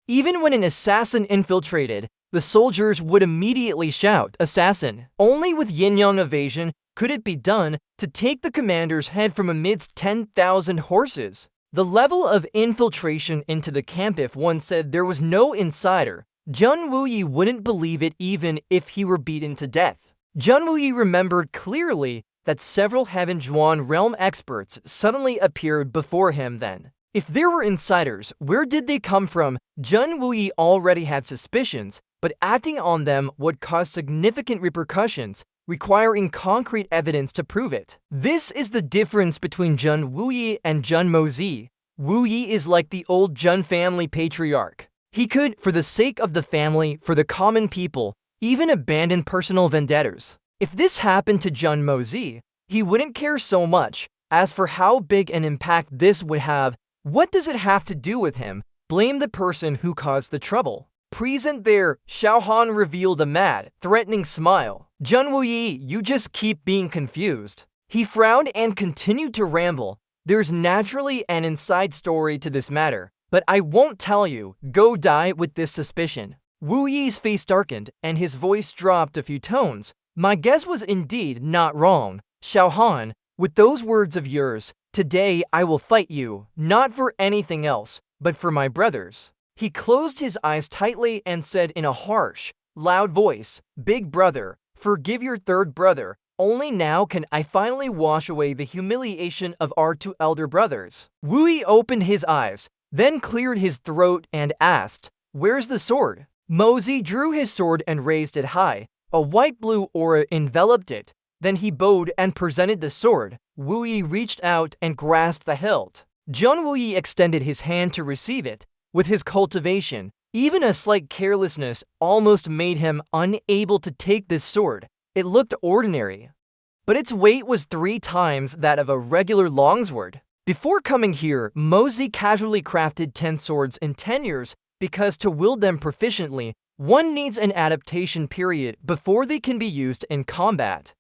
Even when an assassin infiltrated, the soldiers would immediately shout, "Assassin!" Only with yin-yang evasion could it be done to take the commander's head from amidst 10,000 horses. The level of infiltration into the camp, if one said there was no insider, Jun Wuyi wouldn't believe it even if he were beaten to death. Jun Wuyi remembered clearly that several Heaven Zhuan realm experts suddenly appeared before him then. If there were insiders, where did they come from? Jun Wuyi already had suspicions, but acting on them would cause significant repercussions, requiring concrete evidence to prove it. This is the difference between Jun Wuyi and Jun Mosey. Wuyi is like the old Jun family patriarch. He could, for the sake of the family, for the common people, even abandon personal vendettas. If this happened to Jun Mosey, he wouldn't care so much. As for how big an impact this would have, what does it have to do with him? Blame the person who caused the trouble. Present there, Xiao Han revealed a mad, threatening smile. "Jun Wuyi, you just keep being confused." He frowned and continued to ramble. "There's naturally an inside story to this matter, but I won't tell you. Go die with this suspicion." Wu Yi's face darkened, and his voice dropped a few tones. "My guess was indeed not wrong. Xiao Han, with those words of yours, today I will fight you, not for anything else, but for my brothers." He closed his eyes tightly and said in a harsh, loud voice, "Big brother, forgive your third brother. Only now can I finally wash away the humiliation of our two elder brothers." Wu Yi opened his eyes, then cleared his throat and asked, Where's the sword? Mosey drew his sword and raised it high. A white-blue aura enveloped it. Then he bowed and presented the sword. Wu Yi reached out and grasped the hilt. Jun Wu Yi extended his hand to receive it. With his cultivation, even a slight carelessness almost made him unable to take this sword. It looked ordinary, but its weight was 3 times that of a regular longsword. Before coming here, Mosey casually crafted 10 swords in 10 years because to wield them proficiently, one needs an adaptation period before they can be used in combat.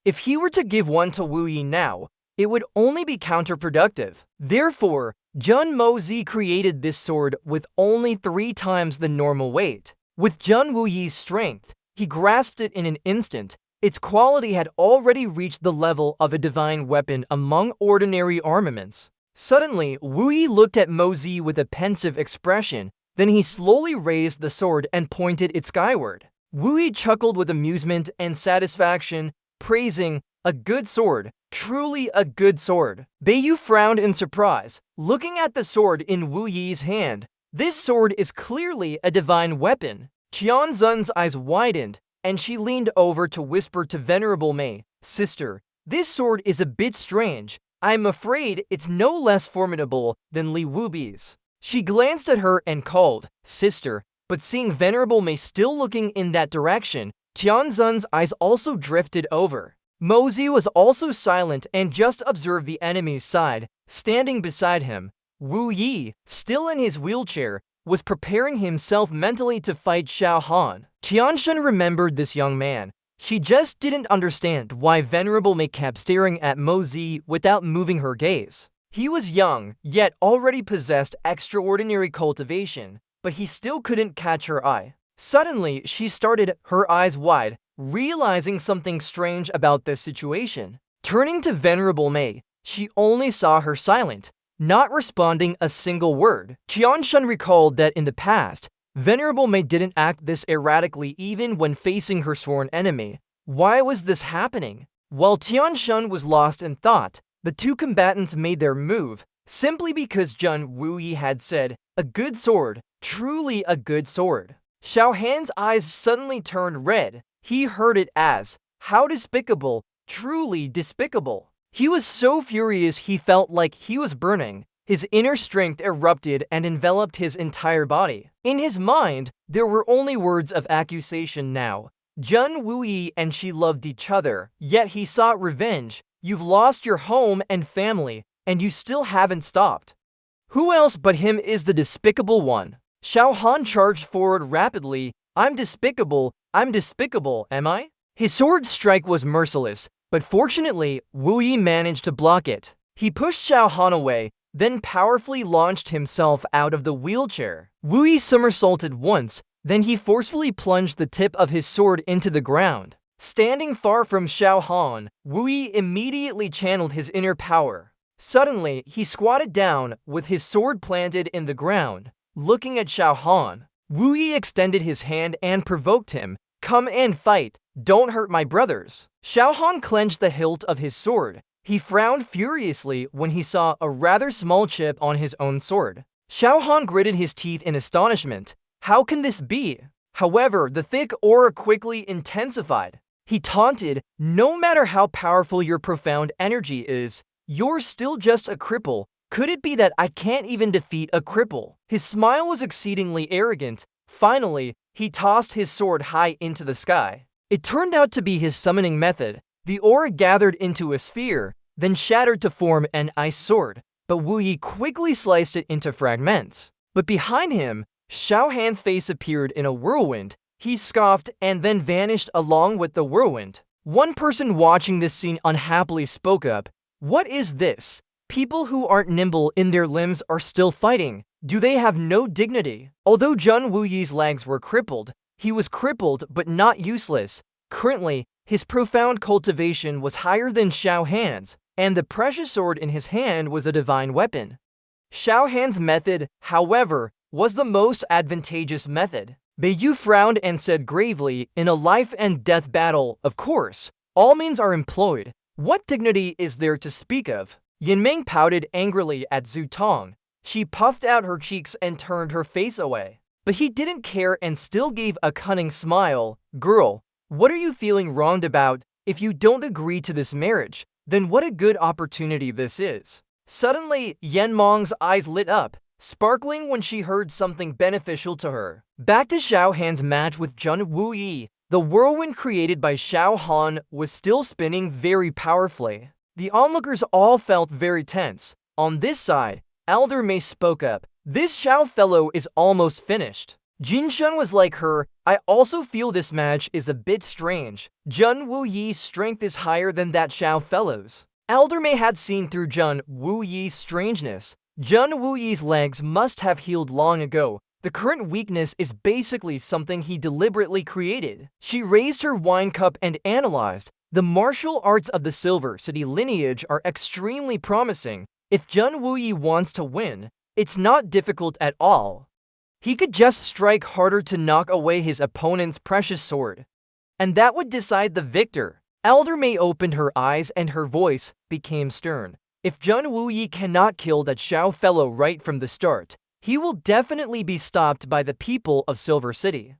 If he were to give one to Wu Yi now, it would only be counterproductive. Therefore, Jun Mosey created this sword with only 3 times the normal weight. With Jun Wu Yi's strength, he grasped it in an instant. Its quality had already reached the level of a divine weapon among ordinary armaments. Suddenly, Wu Yi looked at Mosey with a pensive expression. Then he slowly raised the sword and pointed it skyward. Wu Yi chuckled with amusement and satisfaction, praising, "A good sword, truly a good sword." Beiyu frowned in surprise, looking at the sword in Wu Yi's hand. This sword is clearly a divine weapon. Qianzun's eyes widened, and she leaned over to whisper to Venerable Mei, "Sister, this sword is a bit strange. I'm afraid it's no less formidable than Li Wubi's." She glanced at her and called, "Sister," but seeing Venerable Mei still looking in that direction, Tianzun's eyes also drifted over. Mosey was also silent and just observed the enemy's side. Standing beside him, Wu Yi, still in his wheelchair, was preparing himself mentally to fight Xiao Han. Tianshun remembered this young man. She just didn't understand why Venerable Mei kept staring at Mosey without moving her gaze. He was young, yet already possessed extraordinary cultivation, but he still couldn't catch her eye. Suddenly, she started, her eyes wide, realizing something strange about this situation. Turning to Venerable Mei, she only saw her silent, not responding a single word. Qianshun recalled that in the past, Venerable Mei didn't act this erratically even when facing her sworn enemy. Why was this happening? While Tianshun was lost in thought, the 2 combatants made their move, simply because Jun Wu Yi had said, "A good sword, truly a good sword." Xiao Han's eyes suddenly turned red. He heard it as, "How despicable, truly despicable." He was so furious he felt like he was burning. His inner strength erupted and enveloped his entire body. In his mind, there were only words of accusation now. Jun Wu Yi and she loved each other, yet he sought revenge. You've lost your home and family, and you still haven't stopped. Who else but him is the despicable one? Xiao Han charged forward rapidly. I'm despicable, am I? His sword strike was merciless, but fortunately, Wu Yi managed to block it. He pushed Xiao Han away, then powerfully launched himself out of the wheelchair. Wu Yi somersaulted once, then he forcefully plunged the tip of his sword into the ground. Standing far from Xiao Han, Wu Yi immediately channeled his inner power. Suddenly, he squatted down, with his sword planted in the ground. Looking at Xiao Han, Wu Yi extended his hand and provoked him. "Come and fight, don't hurt my brothers." Xiao Han clenched the hilt of his sword. He frowned furiously when he saw a rather small chip on his own sword. Xiao Han gritted his teeth in astonishment. How can this be? However, the thick aura quickly intensified. He taunted, "No matter how powerful your profound energy is, you're still just a cripple. Could it be that I can't even defeat a cripple?" His smile was exceedingly arrogant. Finally, he tossed his sword high into the sky. It turned out to be his summoning method. The aura gathered into a sphere, then shattered to form an ice sword, but Wu Yi quickly sliced it into fragments. But behind him, Xiao Han's face appeared in a whirlwind. He scoffed and then vanished along with the whirlwind. One person watching this scene unhappily spoke up. "What is this? People who aren't nimble in their limbs are still fighting. Do they have no dignity?" Although Jun Wu Yi's legs were crippled, he was crippled but not useless. Currently, his profound cultivation was higher than Xiao Han's, and the precious sword in his hand was a divine weapon. Xiao Han's method, however, was the most advantageous method. Beiyu frowned and said gravely, "In a life-and-death battle, of course, all means are employed. What dignity is there to speak of?" Yinming pouted angrily at Zhu Tong. She puffed out her cheeks and turned her face away. but he didn't care and still gave a cunning smile. "Girl, what are you feeling wronged about? If you don't agree to this marriage, then what a good opportunity this is." Suddenly, Yen Mong's eyes lit up, sparkling when she heard something beneficial to her. Back to Xiao Han's match with Jun Wuyi, the whirlwind created by Xiao Han was still spinning very powerfully. The onlookers all felt very tense. On this side, Elder Mei spoke up. "This Xiao fellow is almost finished." Jin Shun was like her. "I also feel this match is a bit strange. Jun Wuyi's strength is higher than that Xiao fellow's." Elder Mei had seen through Jun Wuyi's strangeness. Jun Wuyi's legs must have healed long ago. The current weakness is basically something he deliberately created. She raised her wine cup and analyzed. The martial arts of the Silver City lineage are extremely promising. If Jun Wuyi wants to win, it's not difficult at all. He could just strike harder to knock away his opponent's precious sword, and that would decide the victor. Elder Mei opened her eyes and her voice became stern. If Jun Wuyi cannot kill that Xiao fellow right from the start, he will definitely be stopped by the people of Silver City.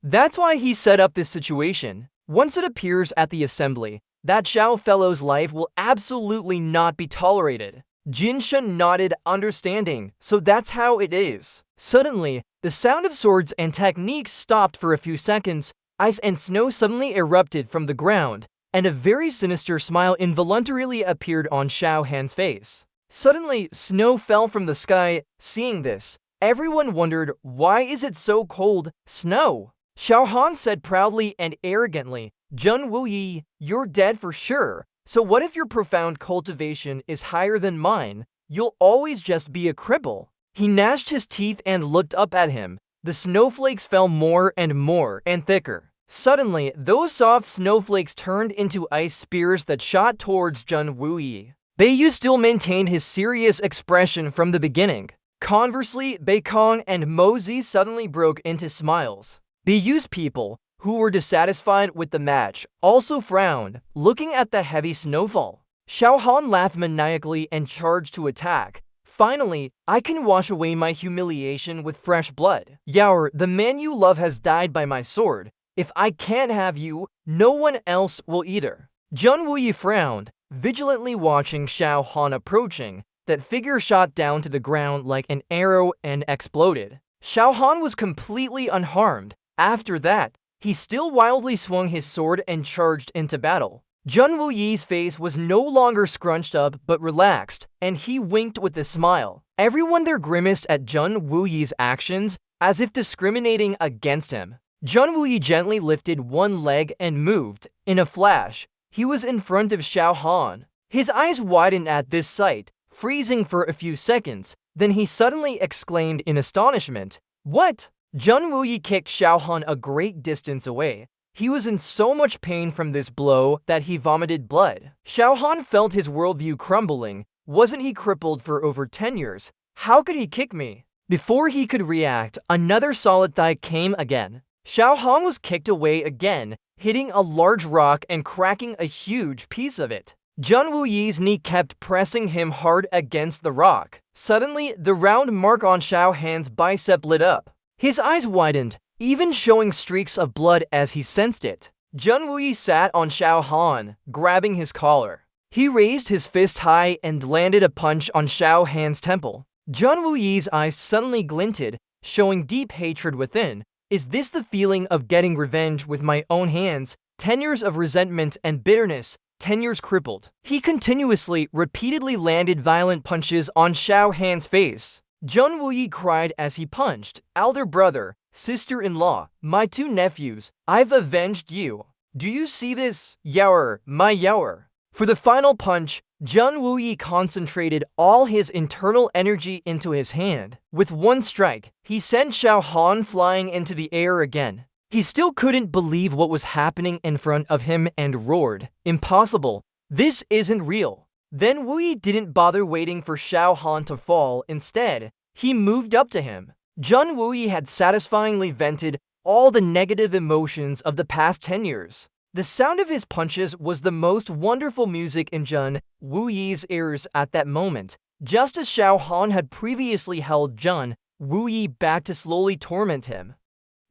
That's why he set up this situation. Once it appears at the assembly, that Xiao fellow's life will absolutely not be tolerated. Jin Shun nodded, understanding, so that's how it is. Suddenly, the sound of swords and techniques stopped for a few seconds. Ice and snow suddenly erupted from the ground, and a very sinister smile involuntarily appeared on Xiao Han's face. Suddenly, snow fell from the sky. Seeing this, everyone wondered, why is it so cold? Snow! Xiao Han said proudly and arrogantly, "Jun Wuyi, you're dead for sure. So what if your profound cultivation is higher than mine? You'll always just be a cripple." He gnashed his teeth and looked up at him. The snowflakes fell more and thicker. Suddenly, those soft snowflakes turned into ice spears that shot towards Jun Wuyi. Beiyu still maintained his serious expression from the beginning. Conversely, Beikong and Mozi suddenly broke into smiles. Beiyu's people, who were dissatisfied with the match, also frowned, looking at the heavy snowfall. Xiao Han laughed maniacally and charged to attack. "Finally, I can wash away my humiliation with fresh blood. Yaoer, the man you love has died by my sword. If I can't have you, no one else will either." Jun Wuyi frowned, vigilantly watching Xiao Han approaching. That figure shot down to the ground like an arrow and exploded. Xiao Han was completely unharmed. After that, he still wildly swung his sword and charged into battle. Jun Wuyi's face was no longer scrunched up but relaxed, and he winked with a smile. Everyone there grimaced at Jun Wuyi's actions, as if discriminating against him. Jun Wuyi gently lifted one leg and moved. In a flash, he was in front of Xiao Han. His eyes widened at this sight, freezing for a few seconds. Then he suddenly exclaimed in astonishment, "What?" Jun Wuyi kicked Xiao Han a great distance away. He was in so much pain from this blow that he vomited blood. Xiao Han felt his worldview crumbling. Wasn't he crippled for over 10 years? How could he kick me? Before he could react, another solid thigh came again. Xiao Han was kicked away again, hitting a large rock and cracking a huge piece of it. Jun Wuyi's knee kept pressing him hard against the rock. Suddenly, the round mark on Xiao Han's bicep lit up. His eyes widened, even showing streaks of blood as he sensed it. Jun Wuyi sat on Xiao Han, grabbing his collar. He raised his fist high and landed a punch on Xiao Han's temple. Jun Wuyi's eyes suddenly glinted, showing deep hatred within. Is this the feeling of getting revenge with my own hands? 10 years of resentment and bitterness, 10 years crippled. He continuously, repeatedly landed violent punches on Xiao Han's face. Jun Wuyi cried as he punched. "Elder brother, sister-in-law, my two nephews, I've avenged you. Do you see this? Yaoer, my Yaoer." For the final punch, Jun Wuyi concentrated all his internal energy into his hand. With one strike, he sent Xiao Han flying into the air again. He still couldn't believe what was happening in front of him and roared, "Impossible! This isn't real." Then Wuyi didn't bother waiting for Xiao Han to fall. Instead, he moved up to him. Jun Wuyi had satisfyingly vented all the negative emotions of the past 10 years. The sound of his punches was the most wonderful music in Jun Wuyi's ears at that moment. Just as Xiao Han had previously held Jun Wu Yi back to slowly torment him.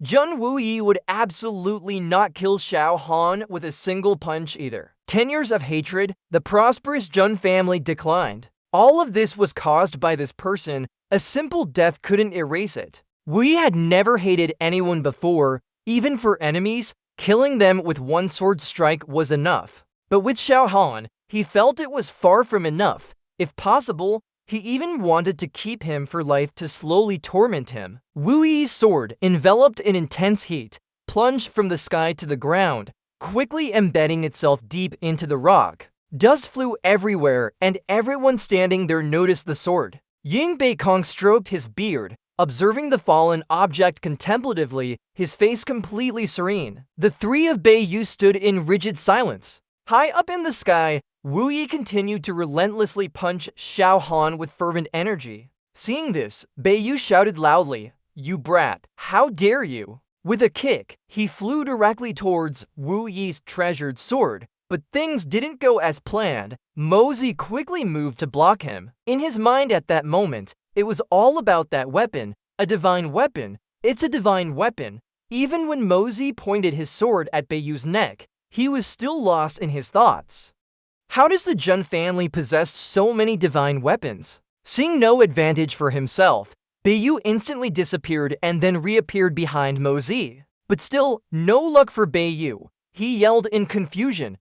Jun Wu Yi would absolutely not kill Xiao Han with a single punch either. 10 years of hatred, the prosperous Jun family declined. All of this was caused by this person. A simple death couldn't erase it. Wu Yi had never hated anyone before. Even for enemies, killing them with one sword strike was enough. But with Xiao Han, he felt it was far from enough. If possible, he even wanted to keep him for life to slowly torment him. Wu Yi's sword, enveloped in intense heat, plunged from the sky to the ground, quickly embedding itself deep into the rock. Dust flew everywhere, and everyone standing there noticed the sword. Ying Beikong stroked his beard, observing the fallen object contemplatively, his face completely serene. The three of Beiyu stood in rigid silence. High up in the sky, Wu Yi continued to relentlessly punch Xiao Han with fervent energy. Seeing this, Beiyu shouted loudly, "You brat, how dare you!" With a kick, he flew directly towards Wu Yi's treasured sword. But things didn't go as planned. Mosey quickly moved to block him. In his mind at that moment, it was all about that weapon. A divine weapon. It's a divine weapon. Even when Mosey pointed his sword at Beiyu's neck, he was still lost in his thoughts. How does the Jun family possess so many divine weapons? Seeing no advantage for himself, Beiyu instantly disappeared and then reappeared behind Mosey. But still, no luck for Beiyu. He yelled in confusion,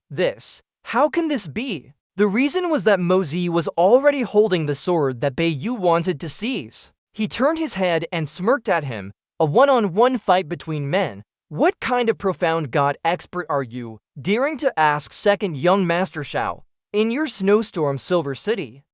how can this be? The reason was that Mosey was already holding the sword that Beiyu wanted to seize. He turned his head and smirked at him. A one-on-one fight between men. What kind of profound god expert are you, daring to ask second young Master Xiao, in your snowstorm Silver City?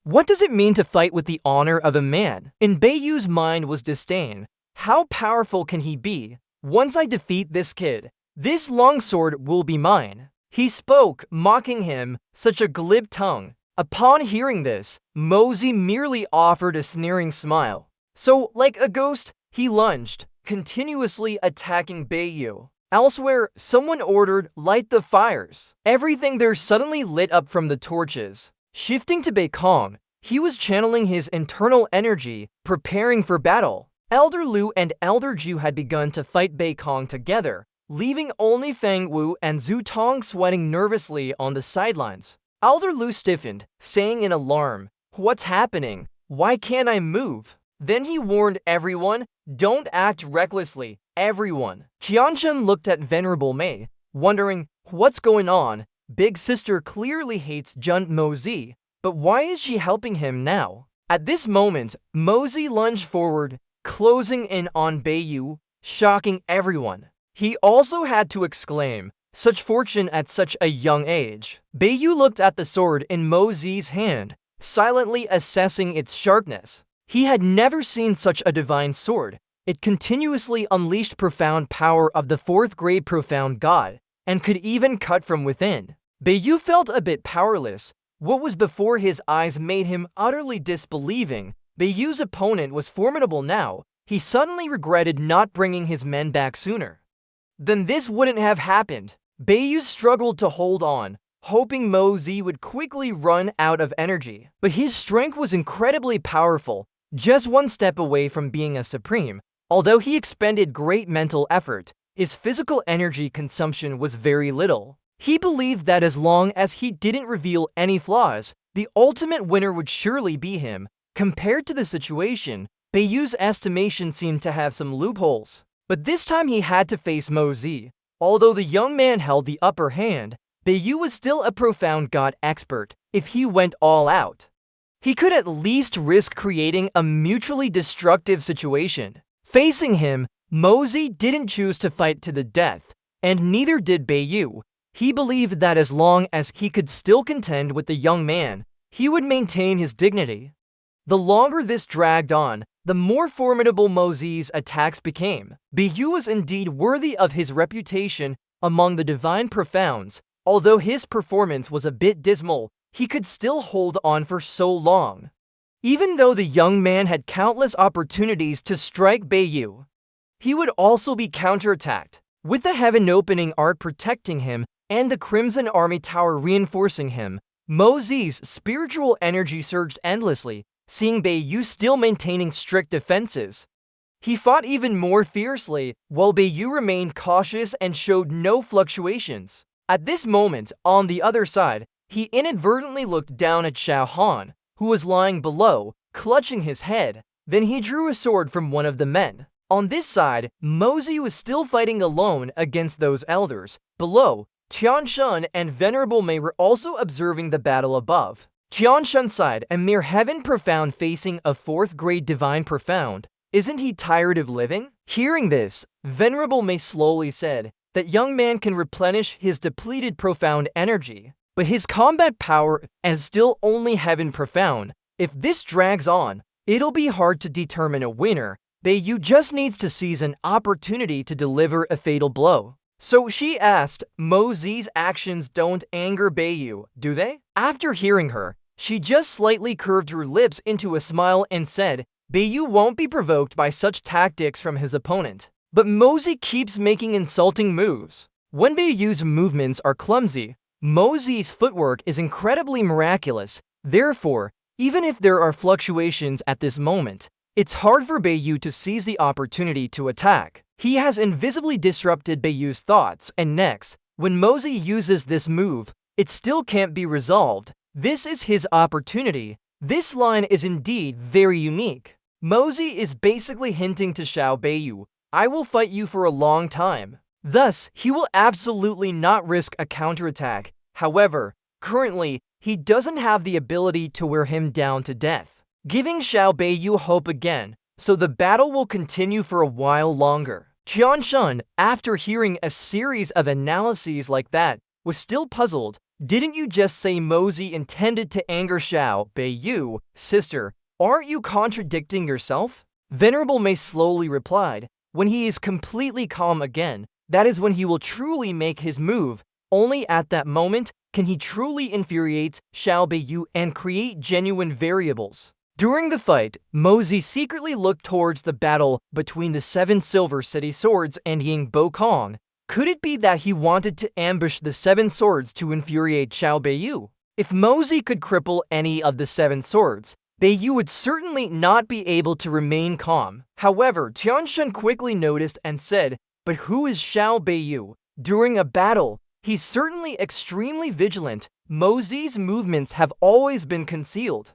What does it mean to fight with the honor of a man? In Beiyu's mind was disdain. How powerful can he be? Once I defeat this kid, this longsword will be mine. He spoke, mocking him, such a glib tongue. Upon hearing this, Mosey merely offered a sneering smile. So, like a ghost, he lunged, continuously attacking Beiyu. Elsewhere, someone ordered, "Light the fires." Everything there suddenly lit up from the torches. Shifting to Beikong, he was channeling his internal energy, preparing for battle. Elder Lu and Elder Ju had begun to fight Beikong together, leaving only Fang Wu and Zhu Tong sweating nervously on the sidelines. Elder Lu stiffened, saying in alarm, "What's happening? Why can't I move?" Then he warned everyone, "Don't act recklessly, everyone." Qianshen looked at Venerable Mei, wondering, what's going on? Big sister clearly hates Jun Mosey, but why is she helping him now? At this moment, Mosey lunged forward, closing in on Beiyu, shocking everyone. He also had to exclaim, "Such fortune at such a young age." Beiyu looked at the sword in Mosey's hand, silently assessing its sharpness. He had never seen such a divine sword. It continuously unleashed profound power of the fourth grade profound god, and could even cut from within. Beiyu felt a bit powerless. What was before his eyes made him utterly disbelieving. Beiyu's opponent was formidable now. He suddenly regretted not bringing his men back sooner. Then this wouldn't have happened. Beiyu struggled to hold on, hoping Mosey would quickly run out of energy. But his strength was incredibly powerful, just one step away from being a supreme. Although he expended great mental effort, his physical energy consumption was very little. He believed that as long as he didn't reveal any flaws, the ultimate winner would surely be him. Compared to the situation, Beiyu's estimation seemed to have some loopholes. But this time he had to face Mosey. Although the young man held the upper hand, Beiyu was still a profound god expert. If he went all out, he could at least risk creating a mutually destructive situation. Facing him, Mosey didn't choose to fight to the death, and neither did Beiyu. He believed that as long as he could still contend with the young man, he would maintain his dignity. The longer this dragged on, the more formidable Mosey's attacks became. Beiyu was indeed worthy of his reputation among the divine profounds. Although his performance was a bit dismal, he could still hold on for so long. Even though the young man had countless opportunities to strike Beiyu, he would also be counterattacked. With the heaven opening art protecting him and the Crimson Army Tower reinforcing him, Mosey's spiritual energy surged endlessly, seeing Beiyu still maintaining strict defenses. He fought even more fiercely, while Beiyu remained cautious and showed no fluctuations. At this moment, on the other side, he inadvertently looked down at Xiao Han, who was lying below, clutching his head. Then he drew a sword from one of the men. On this side, Mozi was still fighting alone against those elders. Below, Tianshun and Venerable Mei were also observing the battle above. Tianshun sighed, a mere heaven profound facing a 4th grade divine profound. Isn't he tired of living? Hearing this, Venerable Mei slowly said, that young man can replenish his depleted profound energy. But his combat power is still only heaven profound. If this drags on, it'll be hard to determine a winner. Beiyu just needs to seize an opportunity to deliver a fatal blow. So she asked, Mozi's actions don't anger Beiyu, do they? After hearing her, she just slightly curved her lips into a smile and said, Beiyu won't be provoked by such tactics from his opponent. But Mozi keeps making insulting moves. When Beiyu's movements are clumsy, Mozi's footwork is incredibly miraculous. Therefore, even if there are fluctuations at this moment, it's hard for Beiyu to seize the opportunity to attack. He has invisibly disrupted Beiyu's thoughts, and next, when Mozi uses this move, it still can't be resolved. This is his opportunity. This line is indeed very unique. Mozi is basically hinting to Xiao Beiyu, I will fight you for a long time. Thus, he will absolutely not risk a counterattack. However, currently, he doesn't have the ability to wear him down to death, giving Xiao Beiyu hope again, so the battle will continue for a while longer. Tianshun, after hearing a series of analyses like that, was still puzzled. Didn't you just say Mozi intended to anger Xiao Beiyu, sister? Aren't you contradicting yourself? Venerable Mei slowly replied, when he is completely calm again, that is when he will truly make his move. Only at that moment can he truly infuriate Xiao Beiyu and create genuine variables. During the fight, Mozi secretly looked towards the battle between the 7 Silver City Swords and Ying Bo Kong. Could it be that he wanted to ambush the 7 swords to infuriate Xiao Beiyu? If Mozi could cripple any of the 7 swords, Beiyu would certainly not be able to remain calm. However, Tianshun quickly noticed and said, but who is Xiao Beiyu? During a battle, he's certainly extremely vigilant. Mozi's movements have always been concealed.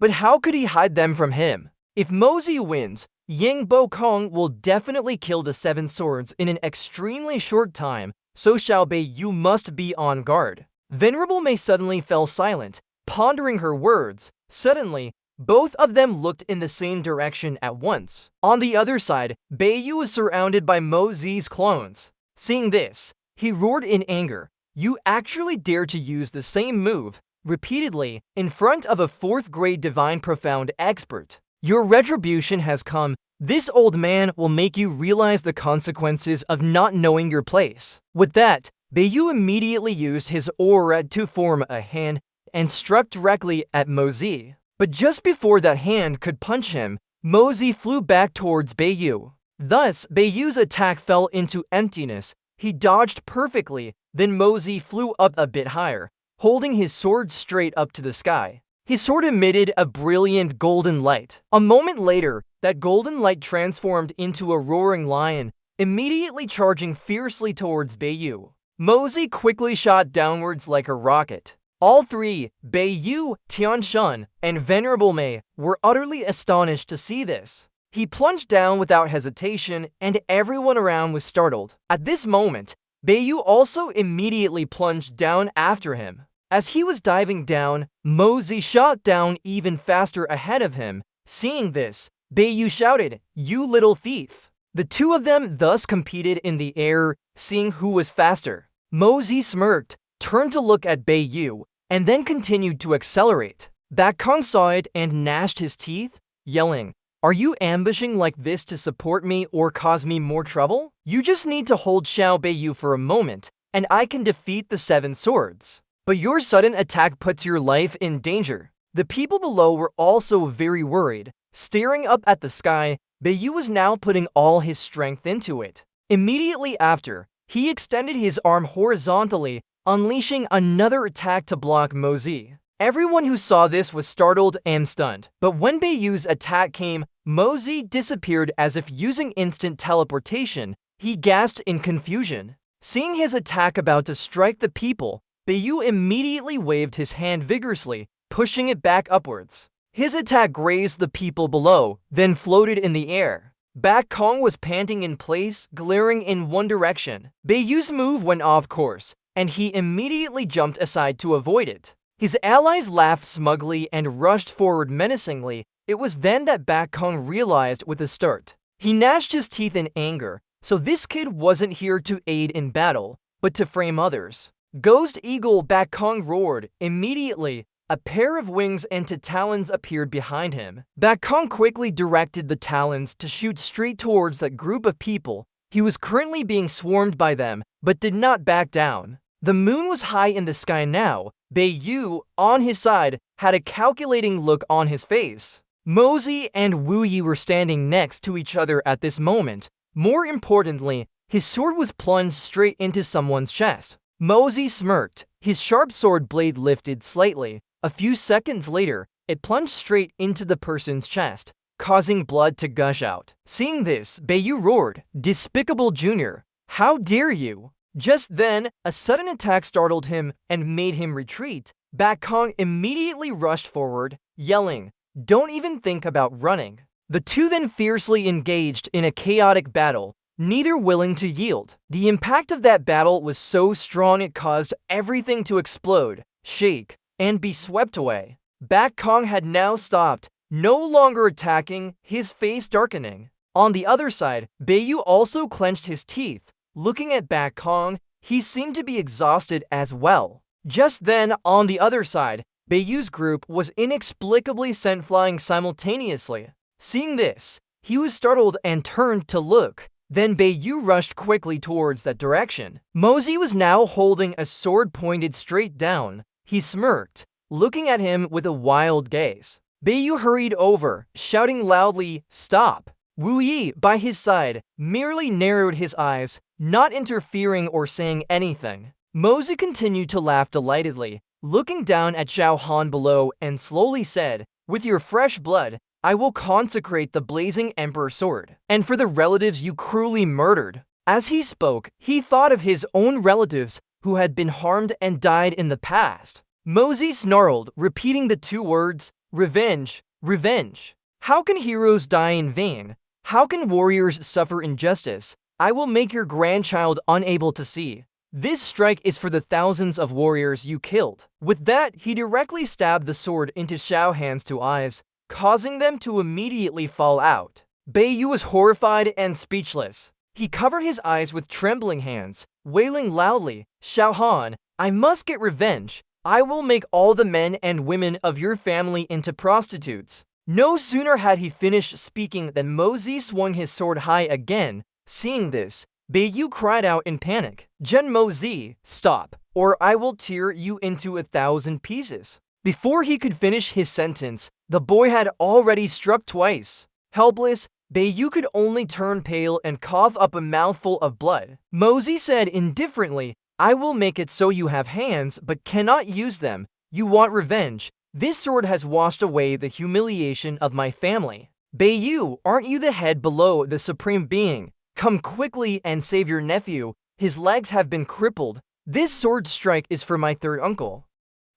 But how could he hide them from him? If Mozi wins, Ying Bo Kong will definitely kill the 7 swords in an extremely short time, so Xiao Beiyu must be on guard. Venerable Mei suddenly fell silent, pondering her words. Suddenly, both of them looked in the same direction at once. On the other side, Beiyu was surrounded by Mozi's clones. Seeing this, he roared in anger. You actually dare to use the same move repeatedly in front of a 4th grade divine profound expert. Your retribution has come. This old man will make you realize the consequences of not knowing your place. With that, Beiyu immediately used his aura to form a hand and struck directly at Mozi. But just before that hand could punch him, Mozi flew back towards Beiyu. Thus, Beiyu's attack fell into emptiness. He dodged perfectly, then Mozi flew up a bit higher, holding his sword straight up to the sky. His sword emitted a brilliant golden light. A moment later, that golden light transformed into a roaring lion, immediately charging fiercely towards Beiyu. Mozi quickly shot downwards like a rocket. All three, Beiyu, Tianshun, and Venerable Mei, were utterly astonished to see this. He plunged down without hesitation, and everyone around was startled. At this moment, Beiyu also immediately plunged down after him. As he was diving down, Mozi shot down even faster ahead of him. Seeing this, Beiyu shouted, "You little thief!" The two of them thus competed in the air, seeing who was faster. Mozi smirked, turned to look at Beiyu, and then continued to accelerate. That Kong saw it and gnashed his teeth, yelling, "Are you ambushing like this to support me or cause me more trouble? You just need to hold Xiao Beiyu for a moment, and I can defeat the 7 swords. But your sudden attack puts your life in danger." The people below were also very worried. Staring up at the sky, Beiyu was now putting all his strength into it. Immediately after, he extended his arm horizontally, unleashing another attack to block Mozi. Everyone who saw this was startled and stunned. But when Baeyu's attack came, Mozi disappeared as if using instant teleportation. He gasped in confusion. Seeing his attack about to strike the people, Baeyu immediately waved his hand vigorously, pushing it back upwards. His attack grazed the people below, then floated in the air. Bak Kong was panting in place, glaring in one direction. Baeyu's move went off course, and he immediately jumped aside to avoid it. His allies laughed smugly and rushed forward menacingly. It was then that Bak Kong realized with a start. He gnashed his teeth in anger, so this kid wasn't here to aid in battle, but to frame others. Ghost Eagle, Bak Kong roared. Immediately, a pair of wings and talons appeared behind him. Bak Kong quickly directed the talons to shoot straight towards that group of people. He was currently being swarmed by them, but did not back down. The moon was high in the sky now. Baeyu, on his side, had a calculating look on his face. Mozi and Wu Yi were standing next to each other at this moment. More importantly, his sword was plunged straight into someone's chest. Mozi smirked. His sharp sword blade lifted slightly. A few seconds later, it plunged straight into the person's chest, causing blood to gush out. Seeing this, Baeyu roared, "Despicable Junior! How dare you!" Just then, a sudden attack startled him and made him retreat. Bak Kong immediately rushed forward, yelling, "Don't even think about running." The two then fiercely engaged in a chaotic battle, neither willing to yield. The impact of that battle was so strong it caused everything to explode, shake, and be swept away. Bak Kong had now stopped, no longer attacking, his face darkening. On the other side, Baeyu also clenched his teeth. Looking at Bak Kong, he seemed to be exhausted as well. Just then, on the other side, Baeyu's group was inexplicably sent flying simultaneously. Seeing this, he was startled and turned to look. Then Baeyu rushed quickly towards that direction. Mozi was now holding a sword pointed straight down. He smirked, looking at him with a wild gaze. Baeyu hurried over, shouting loudly, "Stop!" Wu Yi, by his side, merely narrowed his eyes, not interfering or saying anything. Mozi continued to laugh delightedly, looking down at Xiao Han below and slowly said, "With your fresh blood, I will consecrate the blazing Emperor sword, and for the relatives you cruelly murdered." As he spoke, he thought of his own relatives who had been harmed and died in the past. Mozi snarled, repeating the two words, "Revenge, revenge." How can heroes die in vain? How can warriors suffer injustice? I will make your grandchild unable to see. This strike is for the thousands of warriors you killed. With that, he directly stabbed the sword into Xiao Han's two eyes, causing them to immediately fall out. Baeyu was horrified and speechless. He covered his eyes with trembling hands, wailing loudly, "Xiao Han, I must get revenge. I will make all the men and women of your family into prostitutes." No sooner had he finished speaking than Mozi swung his sword high again. Seeing this, Baeyu cried out in panic, "Gen Mozi, stop, or I will tear you into 1,000 pieces." Before he could finish his sentence, the boy had already struck twice. Helpless, Baeyu could only turn pale and cough up a mouthful of blood. Mozi said indifferently, "I will make it so you have hands but cannot use them. You want revenge. This sword has washed away the humiliation of my family. Baeyu, aren't you the head below the Supreme Being? Come quickly and save your nephew. His legs have been crippled. This sword strike is for my third uncle,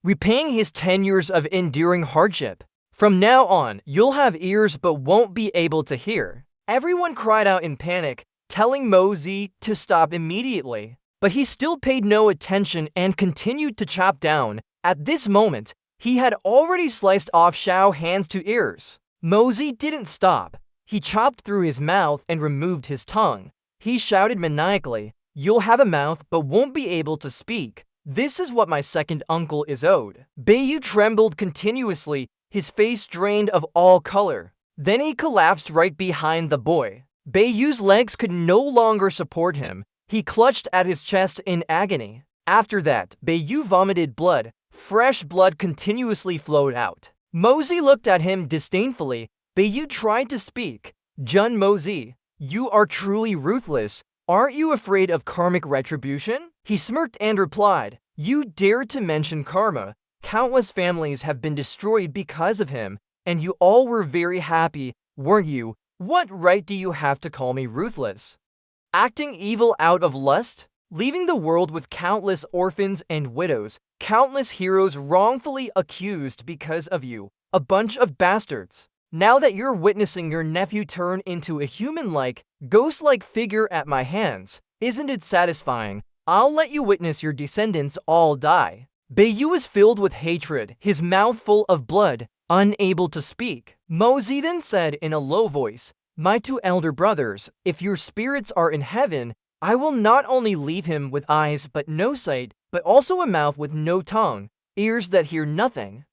repaying his 10 years of enduring hardship. From now on, you'll have ears but won't be able to hear." Everyone cried out in panic, telling Mozi to stop immediately. But he still paid no attention and continued to chop down. At this moment, he had already sliced off Xiao Han's two ears. Mozi didn't stop. He chopped through his mouth and removed his tongue. He shouted maniacally, "You'll have a mouth but won't be able to speak. This is what my second uncle is owed." Baeyu trembled continuously, his face drained of all color. Then he collapsed right behind the boy. Baeyu's legs could no longer support him. He clutched at his chest in agony. After that, Baeyu vomited blood. Fresh blood continuously flowed out. Mozi looked at him disdainfully. Baeyu tried to speak. "Jun Mozi, you are truly ruthless. Aren't you afraid of karmic retribution?" He smirked and replied, "You dare to mention karma. Countless families have been destroyed because of him, and you all were very happy, weren't you? What right do you have to call me ruthless? Acting evil out of lust? Leaving the world with countless orphans and widows, countless heroes wrongfully accused because of you, a bunch of bastards. Now that you're witnessing your nephew turn into a human-like, ghost-like figure at my hands, isn't it satisfying? I'll let you witness your descendants all die. Beiyu was filled with hatred, his mouth full of blood, unable to speak. Mozi then said in a low voice, "My two elder brothers, if your spirits are in heaven, I will not only leave him with eyes but no sight, but also a mouth with no tongue, ears that hear nothing,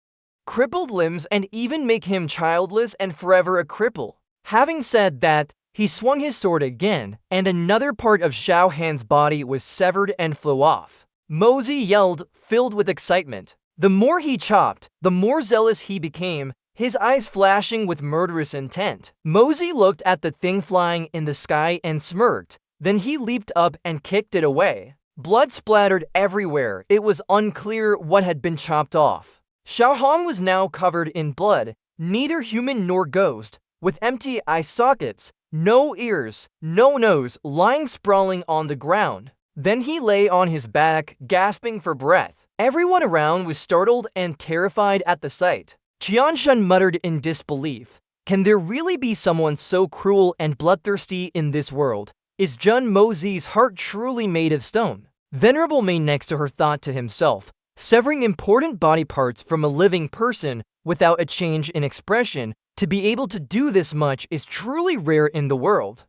crippled limbs, and even make him childless and forever a cripple." Having said that, he swung his sword again, and another part of Xiao Han's body was severed and flew off. Mozi yelled, filled with excitement. The more he chopped, the more zealous he became, his eyes flashing with murderous intent. Mozi looked at the thing flying in the sky and smirked. Then he leaped up and kicked it away. Blood splattered everywhere. It was unclear what had been chopped off. Xiao Han was now covered in blood, neither human nor ghost, with empty eye sockets, no ears, no nose, lying sprawling on the ground. Then he lay on his back, gasping for breath. Everyone around was startled and terrified at the sight. Qianshan muttered in disbelief. Can there really be someone so cruel and bloodthirsty in this world? Is Jun Mozi's heart truly made of stone? Venerable Mei next to her thought to himself, severing important body parts from a living person without a change in expression, to be able to do this much is truly rare in the world.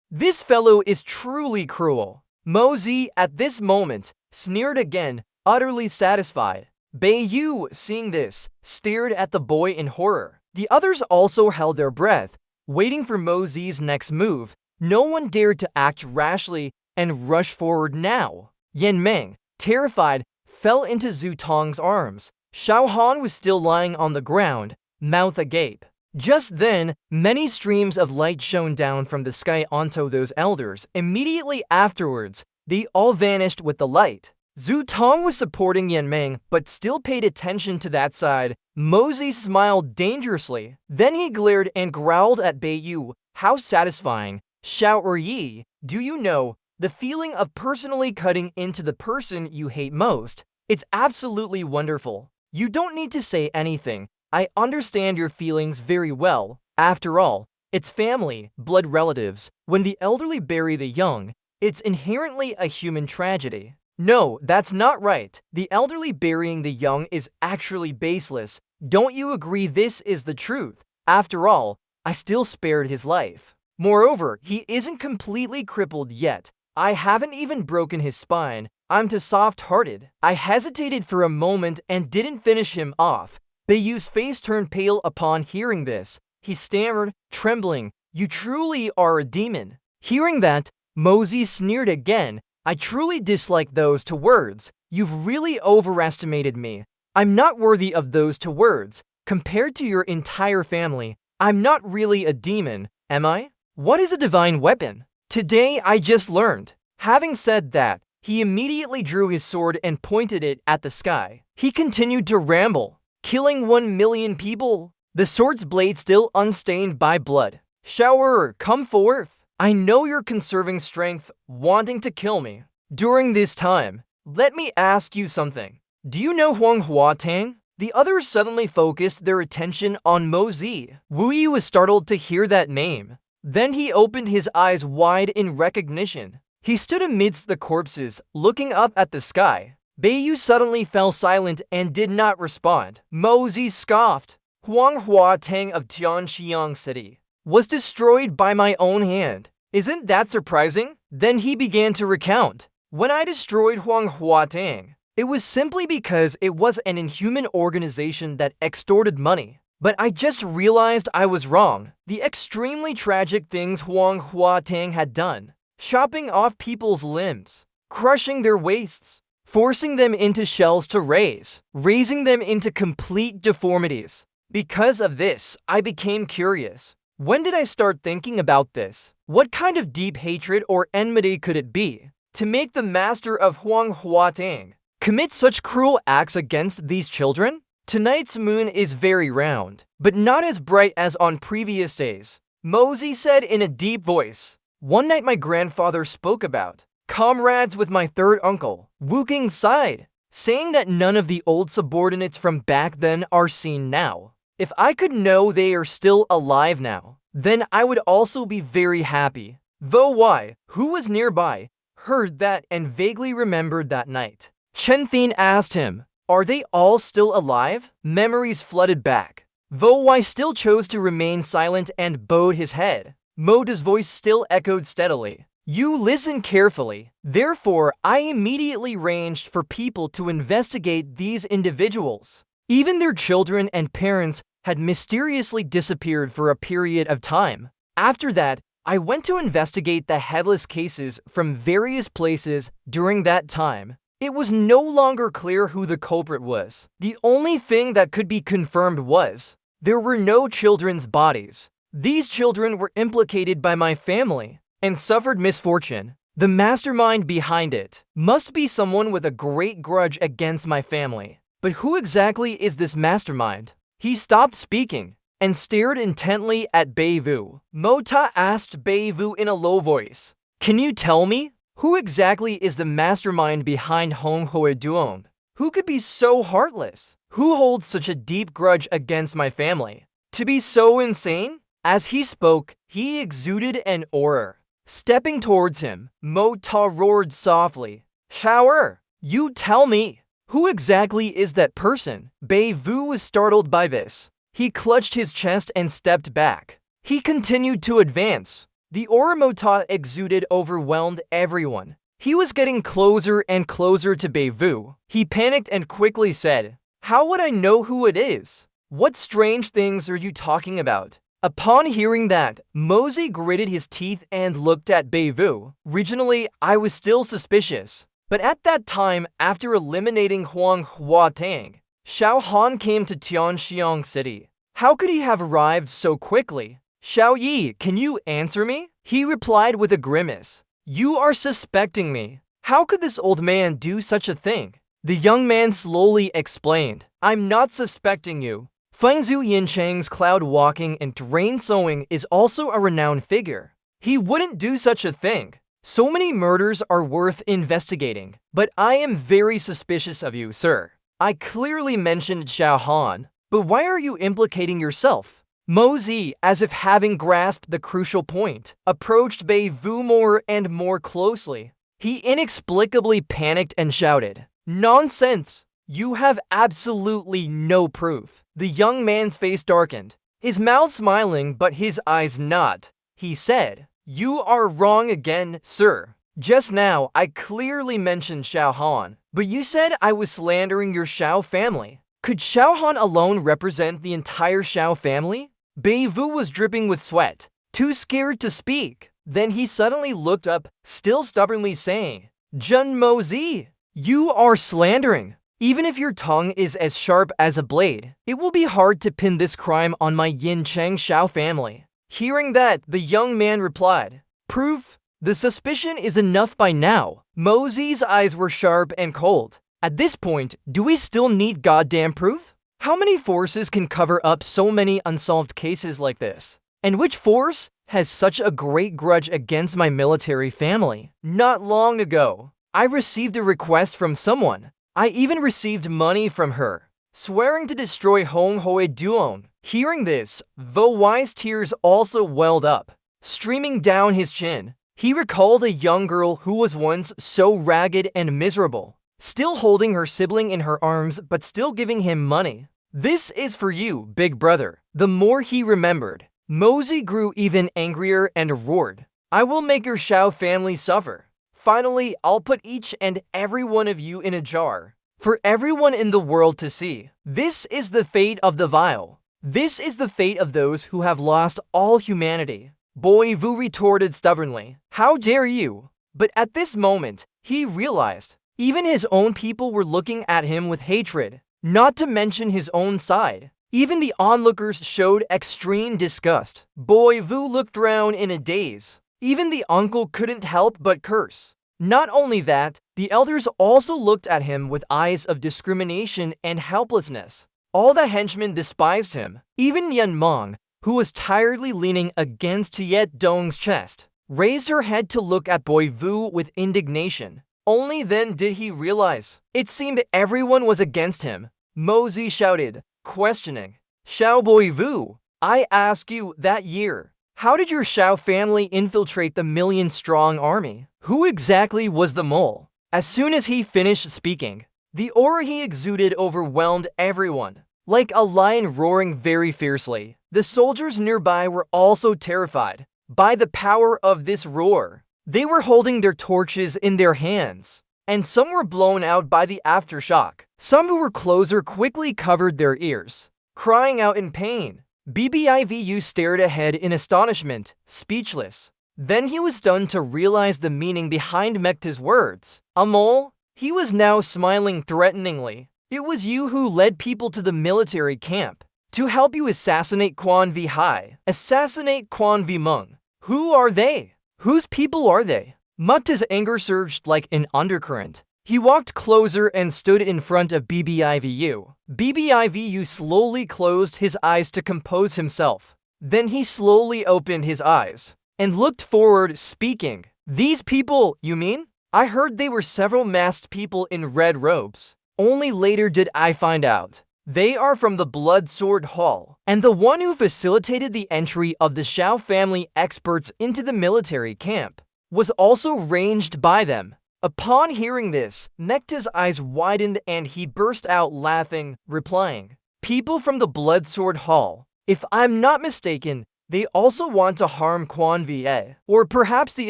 This fellow is truly cruel. Mozi, at this moment, sneered again, utterly satisfied. Beiyu, seeing this, stared at the boy in horror. The others also held their breath, waiting for Mozi's next move. No one dared to act rashly and rush forward now. Yan Meng, terrified, fell into Zhu Tong's arms. Xiao Han was still lying on the ground, mouth agape. Just then, many streams of light shone down from the sky onto those elders. Immediately afterwards, they all vanished with the light. Zhu Tong was supporting Yan Meng, but still paid attention to that side. Mozi smiled dangerously. Then he glared and growled at Beiyu. How satisfying. Xiao Yi, do you know, the feeling of personally cutting into the person you hate most? It's absolutely wonderful. You don't need to say anything. I understand your feelings very well. After all, it's family, blood relatives. When the elderly bury the young, it's inherently a human tragedy. No, that's not right. The elderly burying the young is actually baseless. Don't you agree this is the truth? After all, I still spared his life. Moreover, he isn't completely crippled yet. I haven't even broken his spine. I'm too soft-hearted. I hesitated for a moment and didn't finish him off. Beiyu's face turned pale upon hearing this. He stammered, trembling, "You truly are a demon." Hearing that, Mozi sneered again. "I truly dislike those two words. You've really overestimated me. I'm not worthy of those two words. Compared to your entire family, I'm not really a demon, am I? What is a divine weapon? Today I just learned." Having said that, he immediately drew his sword and pointed it at the sky. He continued to ramble, killing 1 million people, the sword's blade still unstained by blood. "Shower, come forth. I know you're conserving strength, wanting to kill me. During this time, let me ask you something. Do you know Huang Huatang?" The others suddenly focused their attention on Mozi. Wu Yi was startled to hear that name. Then he opened his eyes wide in recognition. He stood amidst the corpses, looking up at the sky. Beiyu suddenly fell silent and did not respond. Mozi scoffed. "Huang Huatang of Tianxiang City was destroyed by my own hand. Isn't that surprising?" Then he began to recount. "When I destroyed Huang Huatang, it was simply because it was an inhuman organization that extorted money. But I just realized I was wrong. The extremely tragic things Huang Huatang had done, chopping off people's limbs, crushing their waists, forcing them into shells to raising them into complete deformities. Because of this, I became curious. When did I start thinking about this? What kind of deep hatred or enmity could it be to make the master of Huang Huatang commit such cruel acts against these children? Tonight's moon is very round, but not as bright as on previous days, Mosey said in a deep voice. One night my grandfather spoke about comrades with my third uncle. Wuking sighed, saying that none of the old subordinates from back then are seen now. If I could know they are still alive now, then I would also be very happy. Though why, who was nearby, heard that and vaguely remembered that night. Chen Thin asked him, are they all still alive? Memories flooded back. Though Wai still chose to remain silent and bowed his head. Moda's voice still echoed steadily. You listen carefully. Therefore, I immediately arranged for people to investigate these individuals. Even their children and parents had mysteriously disappeared for a period of time. After that, I went to investigate the headless cases from various places during that time. It was no longer clear who the culprit was. The only thing that could be confirmed was there were no children's bodies. These children were implicated by my family and suffered misfortune. The mastermind behind it must be someone with a great grudge against my family. But who exactly is this mastermind? He stopped speaking and stared intently at Beivu. Mota asked Beivu in a low voice, can you tell me? Who exactly is the mastermind behind Hong Hoi Duong? Who could be so heartless? Who holds such a deep grudge against my family? To be so insane? As he spoke, he exuded an aura. Stepping towards him, Mo Ta roared softly. Shower! You tell me! Who exactly is that person? Bei Vu was startled by this. He clutched his chest and stepped back. He continued to advance. The aura Mo Ta exuded overwhelmed everyone. He was getting closer and closer to Bei Vu. He panicked and quickly said, how would I know who it is? What strange things are you talking about? Upon hearing that, Mosey gritted his teeth and looked at Bei Vu. Originally, I was still suspicious. But at that time, after eliminating Huang Huatang, Xiao Han came to Tianxiang City. How could he have arrived so quickly? Xiao Yi, can you answer me? He replied with a grimace. You are suspecting me. How could this old man do such a thing? The young man slowly explained. I'm not suspecting you. Fengzhu Yincheng's cloud walking and terrain sewing is also a renowned figure. He wouldn't do such a thing. So many murders are worth investigating, but I am very suspicious of you, sir. I clearly mentioned Xiao Han, but why are you implicating yourself? Mosey, as if having grasped the crucial point, approached Bei Vu more and more closely. He inexplicably panicked and shouted, nonsense! You have absolutely no proof. The young man's face darkened, his mouth smiling but his eyes not. He said, you are wrong again, sir. Just now, I clearly mentioned Xiao Han, but you said I was slandering your Xiao family. Could Xiao Han alone represent the entire Xiao family? Bei Vu was dripping with sweat, too scared to speak. Then he suddenly looked up, still stubbornly saying, Jun Mozi, you are slandering. Even if your tongue is as sharp as a blade, it will be hard to pin this crime on my Yin Cheng Xiao family. Hearing that, the young man replied, proof? The suspicion is enough by now. Mosey's eyes were sharp and cold. At this point, do we still need goddamn proof? How many forces can cover up so many unsolved cases like this? And which force has such a great grudge against my military family? Not long ago, I received a request from someone. I even received money from her, swearing to destroy Hong Hoi Duong. Hearing this, the wise tears also welled up, streaming down his chin. He recalled a young girl who was once so ragged and miserable, still holding her sibling in her arms but still giving him money. This is for you, big brother. The more he remembered, Mosey grew even angrier and roared, I will make your Xiao family suffer. Finally, I'll put each and every one of you in a jar, for everyone in the world to see. This is the fate of the vile. This is the fate of those who have lost all humanity. Bei Vu retorted stubbornly, how dare you? But at this moment, he realized, even his own people were looking at him with hatred, not to mention his own side. Even the onlookers showed extreme disgust. Bei Vu looked around in a daze. Even the uncle couldn't help but curse. Not only that, the elders also looked at him with eyes of discrimination and helplessness. All the henchmen despised him. Even Yen Meng, who was tiredly leaning against Tiet Dong's chest, raised her head to look at Boi Vu with indignation. Only then did he realize. It seemed everyone was against him. Mozi shouted, questioning, "Xiao Boi Vu, I ask you that year, how did your Xiao family infiltrate the million-strong army? Who exactly was the mole?" As soon as he finished speaking, the aura he exuded overwhelmed everyone. Like a lion roaring very fiercely, the soldiers nearby were also terrified by the power of this roar. They were holding their torches in their hands, and some were blown out by the aftershock. Some who were closer quickly covered their ears, crying out in pain. BBIVU stared ahead in astonishment, speechless. Then he was stunned to realize the meaning behind Mekta's words. A mole? He was now smiling threateningly. It was you who led people to the military camp to help you assassinate Quan Vi Hai. Assassinate Quan Vi Meng. Who are they? Whose people are they? Mekta's anger surged like an undercurrent. He walked closer and stood in front of BBIVU. BBIVU slowly closed his eyes to compose himself. Then he slowly opened his eyes and looked forward, speaking. "These people, you mean? I heard they were several masked people in red robes. Only later did I find out. They are from the Blood Sword Hall, and the one who facilitated the entry of the Xiao family experts into the military camp was also ranged by them." Upon hearing this, Mekta's eyes widened and he burst out laughing, replying, "People from the Blood Sword Hall. If I'm not mistaken, they also want to harm Quan Vi, or perhaps the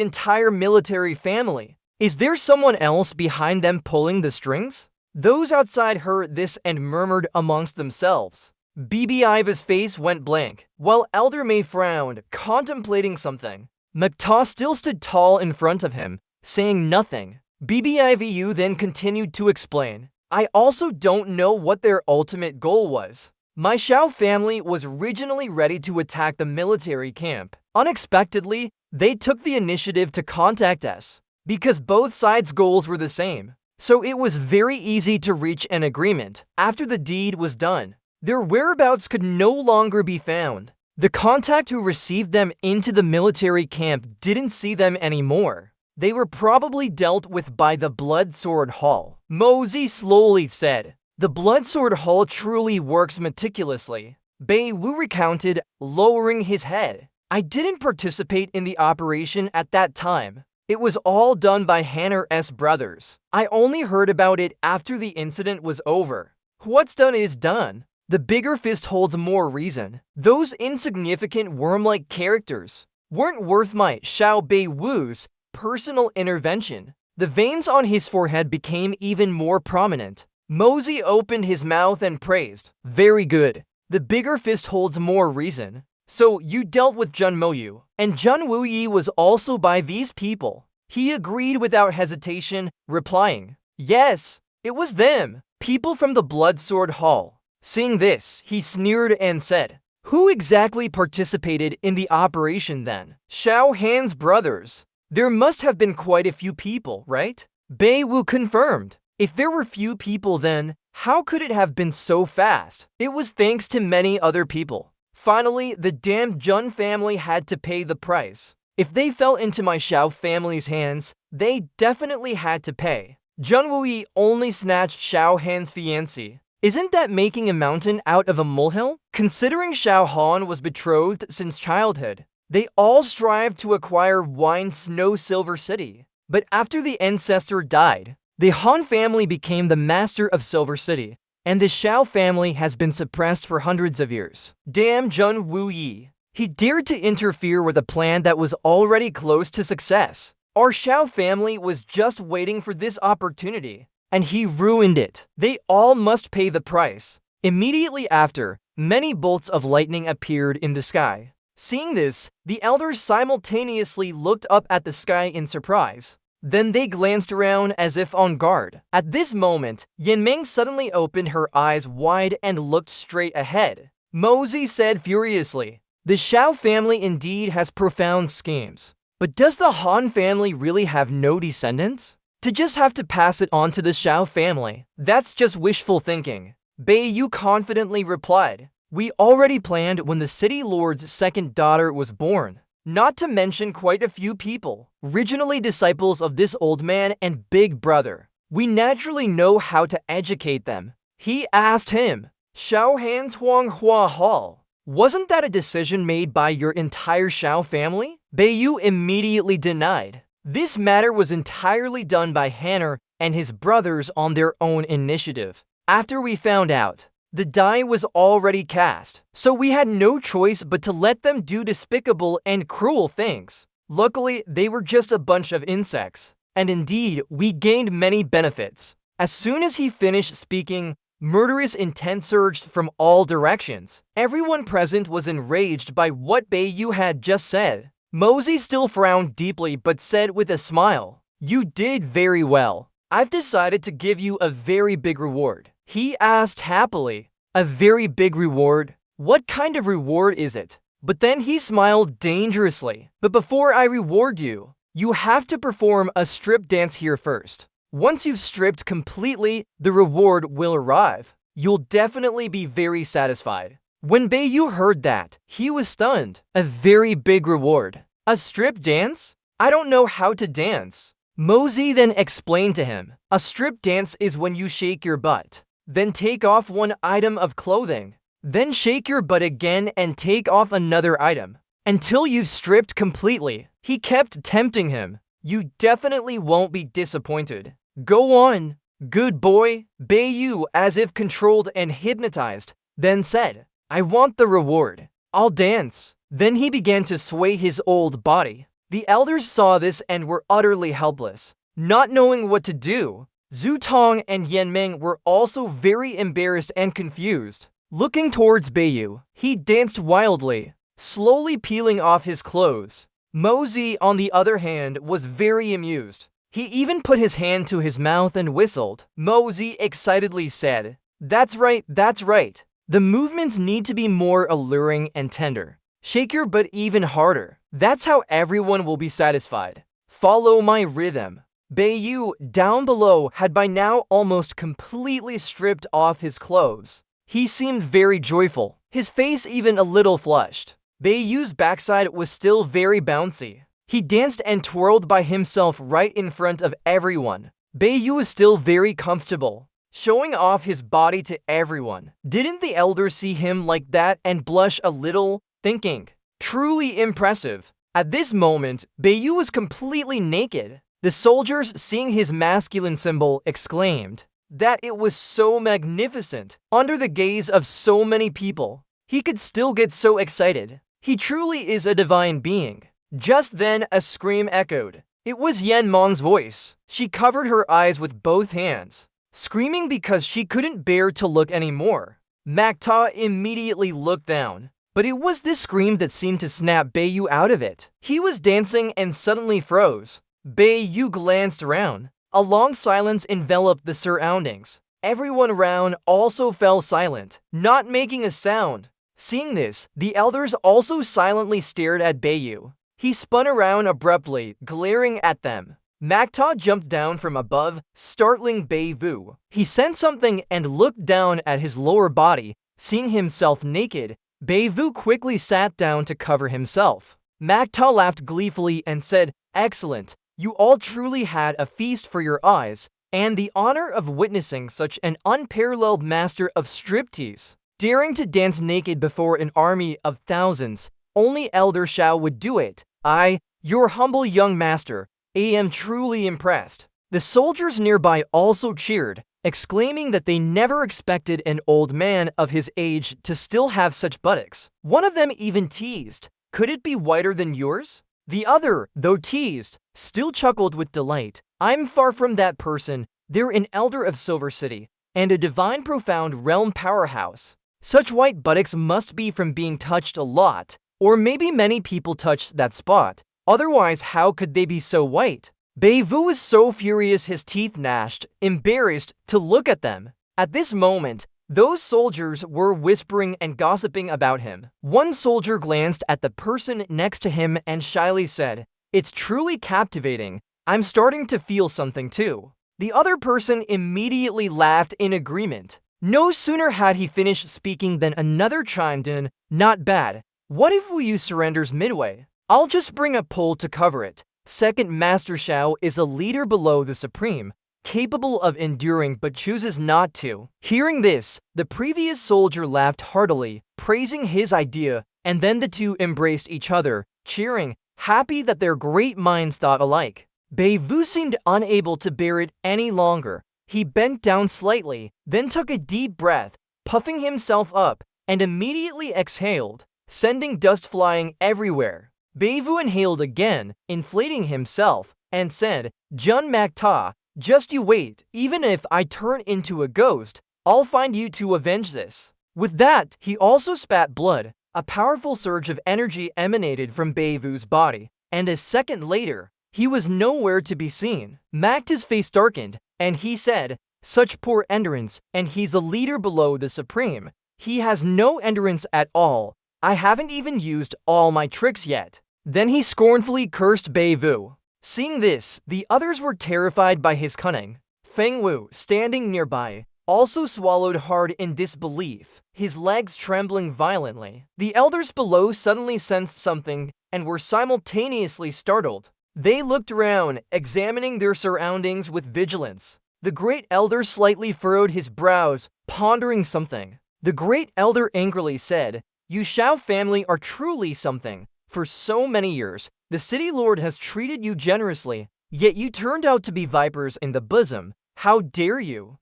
entire military family. Is there someone else behind them pulling the strings?" Those outside heard this and murmured amongst themselves. BBIV's face went blank, while Elder Mei frowned, contemplating something. Mekta still stood tall in front of him, saying nothing. BBIVU then continued to explain, "I also don't know what their ultimate goal was. My Xiao family was originally ready to attack the military camp. Unexpectedly, they took the initiative to contact us, because both sides' goals were the same. So it was very easy to reach an agreement. After the deed was done, their whereabouts could no longer be found. The contact who received them into the military camp didn't see them anymore. They were probably dealt with by the Blood Sword Hall." Mozi slowly said, "The Blood Sword Hall truly works meticulously." Bei Wu recounted, lowering his head, "I didn't participate in the operation at that time. It was all done by Hanner's brothers. I only heard about it after the incident was over. What's done is done. The bigger fist holds more reason. Those insignificant worm-like characters weren't worth my Xiao Bei Wu's personal intervention." The veins on his forehead became even more prominent. Mozi opened his mouth and praised, "Very good. The bigger fist holds more reason. So you dealt with Zhen Moyu, and Zhen Wuyi was also by these people." He agreed without hesitation, replying, "Yes, it was them, people from the Blood Sword Hall." Seeing this, he sneered and said, "Who exactly participated in the operation then?" "Xiao Han's brothers. There must have been quite a few people, right?" Bei Wu confirmed. "If there were few people then, how could it have been so fast? It was thanks to many other people. Finally, the damned Jun family had to pay the price. If they fell into my Xiao family's hands, they definitely had to pay. Zhen Wui only snatched Xiao Han's fiancée. Isn't that making a mountain out of a molehill? Considering Xiao Han was betrothed since childhood, they all strived to acquire Wine Snow Silver City. But after the ancestor died, the Han family became the master of Silver City, and the Xiao family has been suppressed for hundreds of years. Damn Zhen Wuyi. He dared to interfere with a plan that was already close to success. Our Xiao family was just waiting for this opportunity, and he ruined it. They all must pay the price." Immediately after, many bolts of lightning appeared in the sky. Seeing this, the elders simultaneously looked up at the sky in surprise. Then they glanced around as if on guard. At this moment, Yanming suddenly opened her eyes wide and looked straight ahead. Mozi said furiously, "The Xiao family indeed has profound schemes. But does the Han family really have no descendants? To just have to pass it on to the Xiao family, that's just wishful thinking. Bei Yu confidently replied, "We already planned when the city lord's second daughter was born. Not to mention quite a few people, originally disciples of this old man and big brother. We naturally know how to educate them." He asked him, "Xiao Han Tuang Hua Hall, wasn't that a decision made by your entire Xiao family?" Bei Yu immediately denied. This matter was entirely done by Hanner and his brothers on their own initiative. After we found out, the die was already cast, so we had no choice but to let them do despicable and cruel things. Luckily, they were just a bunch of insects, and indeed, we gained many benefits. As soon as he finished speaking, murderous intent surged from all directions. Everyone present was enraged by what Bei Yu had just said. Mosey still frowned deeply but said with a smile, "You did very well. I've decided to give you a very big reward." He asked happily, "A very big reward? What kind of reward is it?" But then he smiled dangerously. "But before I reward you, you have to perform a strip dance here first. Once you've stripped completely, the reward will arrive. You'll definitely be very satisfied." When Bei Yu heard that, he was stunned. A very big reward. A strip dance? I don't know how to dance. Mosey then explained to him, "A strip dance is when you shake your butt, then take off one item of clothing, then shake your butt again and take off another item, until you've stripped completely." He kept tempting him. "You definitely won't be disappointed. Go on. Good boy." Bei Yu, as if controlled and hypnotized, then said, "I want the reward. I'll dance." Then he began to sway his old body. The elders saw this and were utterly helpless, not knowing what to do. Zhu Tong and Yan Meng were also very embarrassed and confused. Looking towards Bei Yu, he danced wildly, slowly peeling off his clothes. Mosey, on the other hand, was very amused. He even put his hand to his mouth and whistled. Mosey excitedly said, that's right. The movements need to be more alluring and tender. Shake your butt even harder. That's how everyone will be satisfied. Follow my rhythm." Bei Yu, down below, had by now almost completely stripped off his clothes. He seemed very joyful, his face even a little flushed. Bei Yu's backside was still very bouncy. He danced and twirled by himself right in front of everyone. Bei Yu was still very comfortable, showing off his body to everyone. Didn't the elders see him like that and blush a little, thinking, "Truly impressive." At this moment, Bei Yu was completely naked. The soldiers, seeing his masculine symbol, exclaimed that it was so magnificent. Under the gaze of so many people, he could still get so excited. He truly is a divine being. Just then, a scream echoed. It was Yan Meng's voice. She covered her eyes with both hands, screaming because she couldn't bear to look anymore. Macta immediately looked down, but it was this scream that seemed to snap Bei Yu out of it. He was dancing and suddenly froze. Bei Yu glanced around. A long silence enveloped the surroundings. Everyone around also fell silent, not making a sound. Seeing this, the elders also silently stared at Bei Yu. He spun around abruptly, glaring at them. Macta jumped down from above, startling Bei Yu. He sensed something and looked down at his lower body. Seeing himself naked, Bei Yu quickly sat down to cover himself. Macta laughed gleefully and said, "Excellent. You all truly had a feast for your eyes, and the honor of witnessing such an unparalleled master of striptease. Daring to dance naked before an army of thousands, only Elder Xiao would do it. I, your humble young master, am truly impressed." The soldiers nearby also cheered, exclaiming that they never expected an old man of his age to still have such buttocks. One of them even teased, "Could it be whiter than yours?" The other, though teased, still chuckled with delight. "I'm far from that person. They're an elder of Silver City, and a divine profound realm powerhouse. Such white buttocks must be from being touched a lot, or maybe many people touched that spot. Otherwise, how could they be so white?" Bei Yu was so furious his teeth gnashed, embarrassed to look at them. At this moment, those soldiers were whispering and gossiping about him. One soldier glanced at the person next to him and shyly said, It's truly captivating. I'm starting to feel something too." The other person immediately laughed in agreement. No sooner had he finished speaking than another chimed in, "Not bad. What if Wu Yu surrenders midway? I'll just bring a pole to cover it." Second Master Shao is a leader below the Supreme, capable of enduring but chooses not to. Hearing this, the previous soldier laughed heartily, praising his idea, and then the two embraced each other, cheering, happy that their great minds thought alike. Bei Vu seemed unable to bear it any longer. He bent down slightly, then took a deep breath, puffing himself up, and immediately exhaled, sending dust flying everywhere. Bei Vu inhaled again, inflating himself, and said, "Jun Makta, just you wait. Even if I turn into a ghost, I'll find you to avenge this." With that, he also spat blood. A powerful surge of energy emanated from Bei Vu's body, and a second later, he was nowhere to be seen. Makta's face darkened, and he said, "Such poor endurance, and he's a leader below the Supreme. He has no endurance at all. I haven't even used all my tricks yet." Then he scornfully cursed Bei Vu. Seeing this, the others were terrified by his cunning. Feng Wu, standing nearby, also swallowed hard in disbelief, his legs trembling violently. The elders below suddenly sensed something and were simultaneously startled. They looked around, examining their surroundings with vigilance. The great elder slightly furrowed his brows, pondering something. The great elder angrily said, "You Shao family are truly something. For so many years, the city lord has treated you generously, yet you turned out to be vipers in the bosom. How dare you?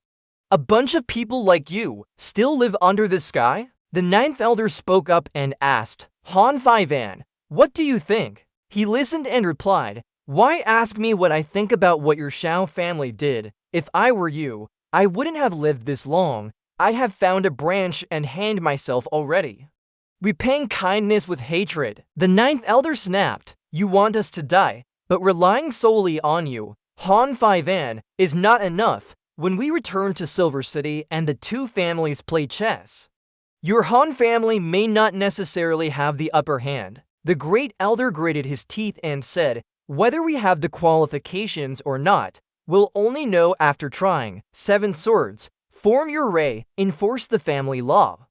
A bunch of people like you still live under the sky?" The ninth elder spoke up and asked, "Han Faivan, what do you think?" He listened and replied, "Why ask me what I think about what your Shao family did? If I were you, I wouldn't have lived this long. I have found a branch and hanged myself already. Repaying kindness with hatred." The ninth elder snapped, "You want us to die, but relying solely on you, Han Faivan, is not enough. When we return to Silver City and the two families play chess, your Han family may not necessarily have the upper hand." The great elder gritted his teeth and said, "Whether we have the qualifications or not, we'll only know after trying. 7 swords, form your array, enforce the family law,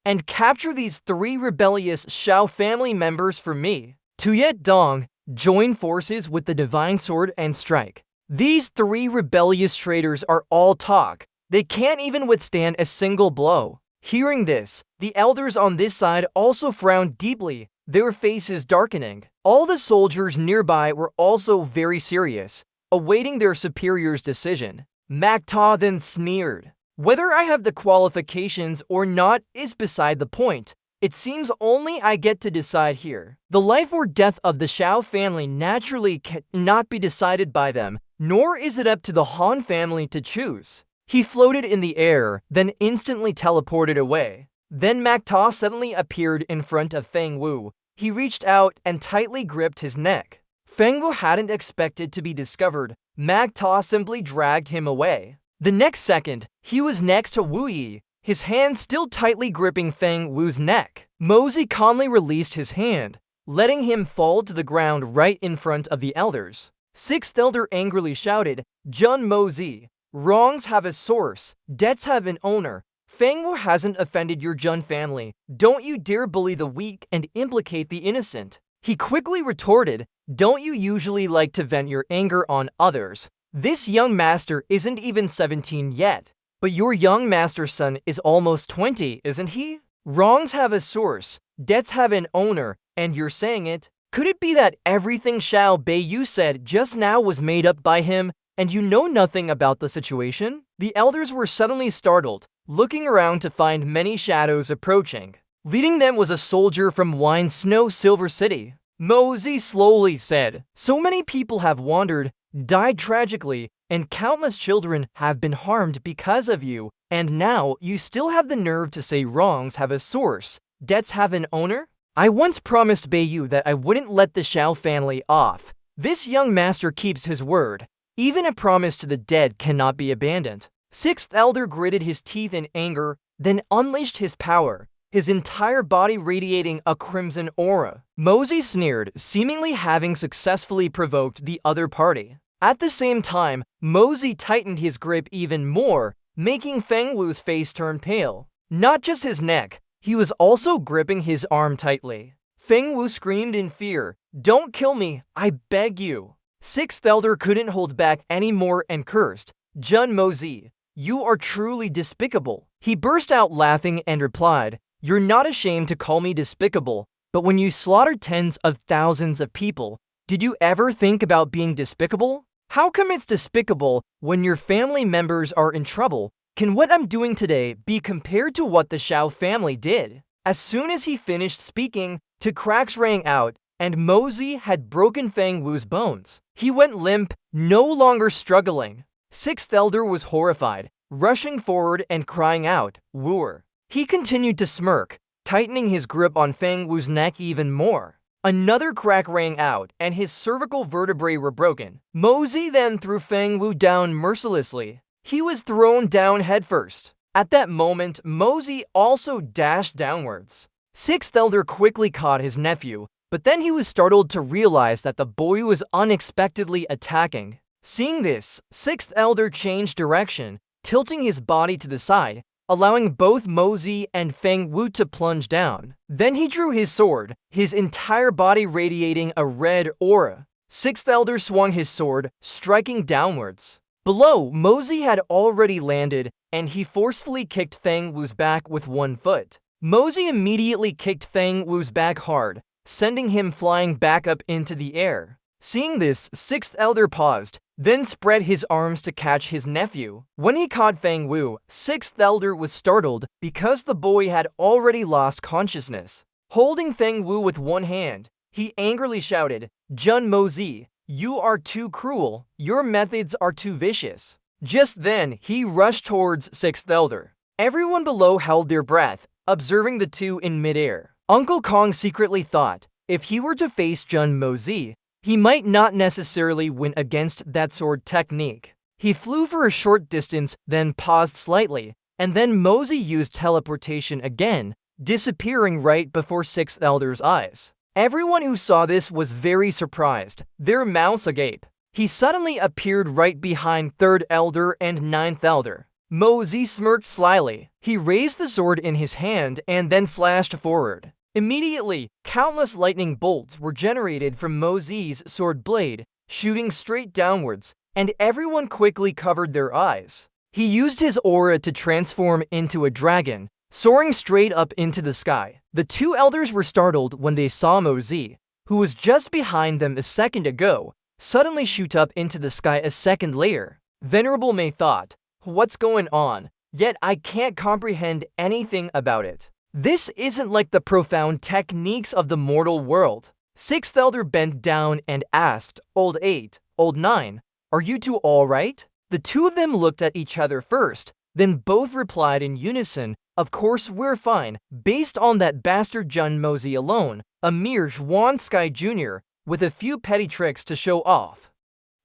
and capture these 3 rebellious Shao family members for me. Tuyet Dong, join forces with the divine sword and strike. These 3 rebellious traitors are all talk. They can't even withstand a single blow." Hearing this, the elders on this side also frowned deeply, their faces darkening. All the soldiers nearby were also very serious, awaiting their superior's decision. Makta then sneered, "Whether I have the qualifications or not is beside the point. It seems only I get to decide here. The life or death of the Shao family naturally cannot be decided by them, nor is it up to the Han family to choose." He floated in the air, then instantly teleported away. Then Makta suddenly appeared in front of Feng Wu. He reached out and tightly gripped his neck. Feng Wu hadn't expected to be discovered. Makta simply dragged him away. The next second, he was next to Wu Yi, his hand still tightly gripping Feng Wu's neck. Mozi calmly released his hand, letting him fall to the ground right in front of the elders. Sixth elder angrily shouted, "Jun Mozi, wrongs have a source, debts have an owner. Feng Wu hasn't offended your Jun family. Don't you dare bully the weak and implicate the innocent." He quickly retorted, "Don't you usually like to vent your anger on others? This young master isn't even 17 yet, but your young master's son is almost 20, isn't he? Wrongs have a source, debts have an owner, and you're saying it? Could it be that everything Xiao Bei Yu said just now was made up by him, and you know nothing about the situation?" The elders were suddenly startled, looking around to find many shadows approaching. Leading them was a soldier from Wine Snow Silver City. Mozi slowly said, "So many people have wandered, died tragically, and countless children have been harmed because of you, and now you still have the nerve to say wrongs have a source, debts have an owner? I once promised Bei Yu that I wouldn't let the Shao family off. This young master keeps his word. Even a promise to the dead cannot be abandoned." Sixth elder gritted his teeth in anger, then unleashed his power. his entire body radiating a crimson aura. Mosey sneered, seemingly having successfully provoked the other party. At the same time, Mosey tightened his grip even more, making Feng Wu's face turn pale. Not just his neck, he was also gripping his arm tightly. Feng Wu screamed in fear, "Don't kill me, I beg you." Sixth Elder couldn't hold back anymore and cursed, "Jun Mosey, you are truly despicable." He burst out laughing and replied, "You're not ashamed to call me despicable, but when you slaughtered tens of thousands of people, did you ever think about being despicable? How come it's despicable when your family members are in trouble? Can what I'm doing today be compared to what the Shao family did?" As soon as he finished speaking, two cracks rang out, and Mosey had broken Feng Wu's bones. He went limp, no longer struggling. Sixth Elder was horrified, rushing forward and crying out, "Wuer." He continued to smirk, tightening his grip on Feng Wu's neck even more. Another crack rang out, and his cervical vertebrae were broken. Mosey then threw Feng Wu down mercilessly. He was thrown down headfirst. At that moment, Mosey also dashed downwards. Sixth Elder quickly caught his nephew, but then he was startled to realize that the boy was unexpectedly attacking. Seeing this, Sixth Elder changed direction, tilting his body to the side, allowing both Mosey and Feng Wu to plunge down. Then he drew his sword, his entire body radiating a red aura. Sixth Elder swung his sword, striking downwards. Below, Mosey had already landed, and he forcefully kicked Feng Wu's back with one foot. Mosey immediately kicked Feng Wu's back hard, sending him flying back up into the air. Seeing this, Sixth Elder paused, then spread his arms to catch his nephew. When he caught Feng Wu, Sixth Elder was startled because the boy had already lost consciousness. Holding Feng Wu with one hand, he angrily shouted, "Jun Mosey, you are too cruel. Your methods are too vicious." Just then, he rushed towards Sixth Elder. Everyone below held their breath, observing the two in midair. Uncle Kong secretly thought, if he were to face Jun Mosey, he might not necessarily win against that sword technique. He flew for a short distance, then paused slightly, and then Mosey used teleportation again, disappearing right before Sixth Elder's eyes. Everyone who saw this was very surprised, their mouths agape. He suddenly appeared right behind Third Elder and Ninth Elder. Mosey smirked slyly. He raised the sword in his hand and then slashed forward. Immediately, countless lightning bolts were generated from Mosey's sword blade, shooting straight downwards, and everyone quickly covered their eyes. He used his aura to transform into a dragon, soaring straight up into the sky. The two elders were startled when they saw Mosey, who was just behind them a second ago, suddenly shoot up into the sky a second later. Venerable May thought, "What's going on? Yet I can't comprehend anything about it. This isn't like the profound techniques of the mortal world." Sixth Elder bent down and asked, "Old 8, Old 9, are you two all right?" The two of them looked at each other first, then both replied in unison, "Of course we're fine, based on that bastard Jun Mosey alone, a mere Juan Sky Jr., with a few petty tricks to show off.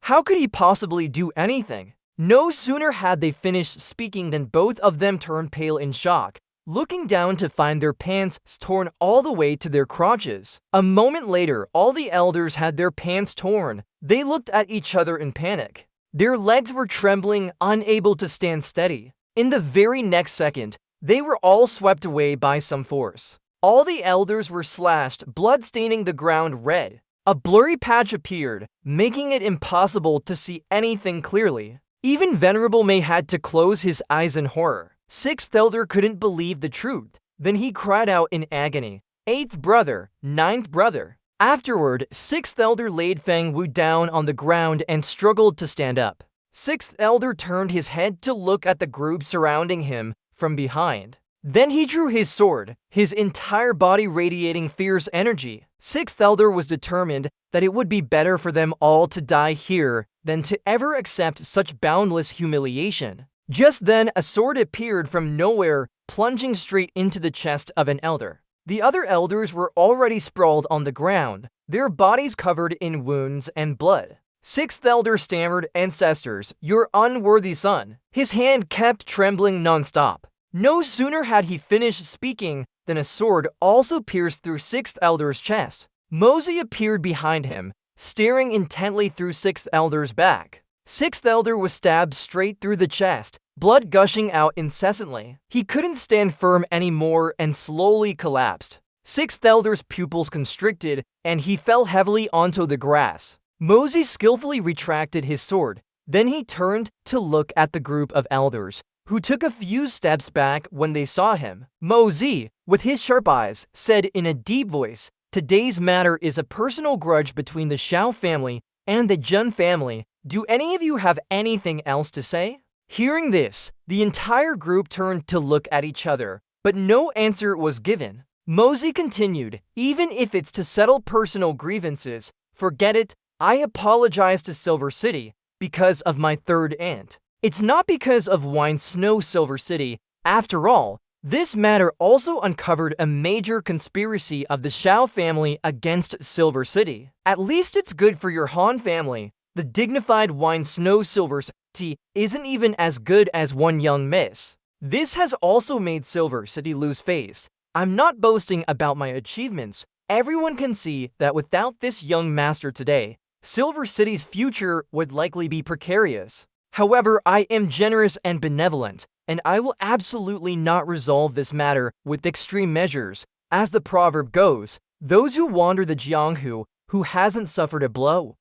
How could he possibly do anything?" No sooner had they finished speaking than both of them turned pale in shock, looking down to find their pants torn all the way to their crotches. A moment later, all the elders had their pants torn. They looked at each other in panic. Their legs were trembling, unable to stand steady. In the very next second, they were all swept away by some force. All the elders were slashed, blood staining the ground red. A blurry patch appeared, making it impossible to see anything clearly. Even Venerable May had to close his eyes in horror. Sixth Elder couldn't believe the truth. Then he cried out in agony, "Eighth brother, ninth brother." Afterward, Sixth Elder laid Feng Wu down on the ground and struggled to stand up. Sixth Elder turned his head to look at the group surrounding him from behind. Then he drew his sword, his entire body radiating fierce energy. Sixth Elder was determined that it would be better for them all to die here than to ever accept such boundless humiliation. Just then, a sword appeared from nowhere, plunging straight into the chest of an elder. The other elders were already sprawled on the ground, their bodies covered in wounds and blood. Sixth Elder stammered, "Ancestors, your unworthy son." His hand kept trembling non-stop. No sooner had he finished speaking than a sword also pierced through Sixth Elder's chest. Mosey appeared behind him, staring intently through Sixth Elder's back. Sixth Elder was stabbed straight through the chest, blood gushing out incessantly. He couldn't stand firm anymore and slowly collapsed. Sixth Elder's pupils constricted, and he fell heavily onto the grass. Mosey skillfully retracted his sword. Then he turned to look at the group of elders, who took a few steps back when they saw him. Mosey, with his sharp eyes, said in a deep voice, "Today's matter is a personal grudge between the Shao family and the Jun family. Do any of you have anything else to say?" Hearing this, the entire group turned to look at each other, but no answer was given. Mosey continued, "Even if it's to settle personal grievances, forget it. I apologize to Silver City because of my third aunt. It's not because of Wine Snow Silver City. After all, this matter also uncovered a major conspiracy of the Shao family against Silver City. At least it's good for your Han family. The dignified Wine Snow Silver City isn't even as good as one young miss. This has also made Silver City lose face. I'm not boasting about my achievements. Everyone can see that without this young master today, Silver City's future would likely be precarious. However, I am generous and benevolent, and I will absolutely not resolve this matter with extreme measures. As the proverb goes, those who wander the Jianghu, who hasn't suffered a blow.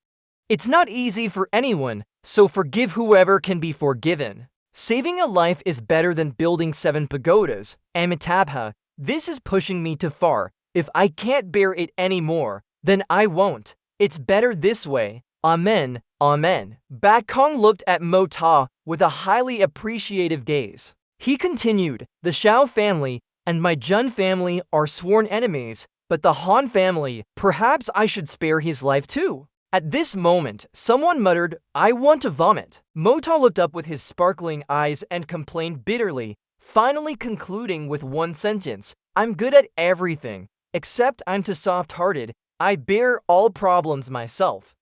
It's not easy for anyone, so forgive whoever can be forgiven. Saving a life is better than building 7 pagodas. Amitabha, this is pushing me too far. If I can't bear it anymore, then I won't. It's better this way. Amen, amen." Bakong looked at Mo Ta with a highly appreciative gaze. He continued, "The Shao family and my Jun family are sworn enemies, but the Han family, perhaps I should spare his life too." At this moment, someone muttered, "I want to vomit." Mo Ta looked up with his sparkling eyes and complained bitterly, finally concluding with one sentence, "I'm good at everything, except I'm too soft-hearted. I bear all problems myself.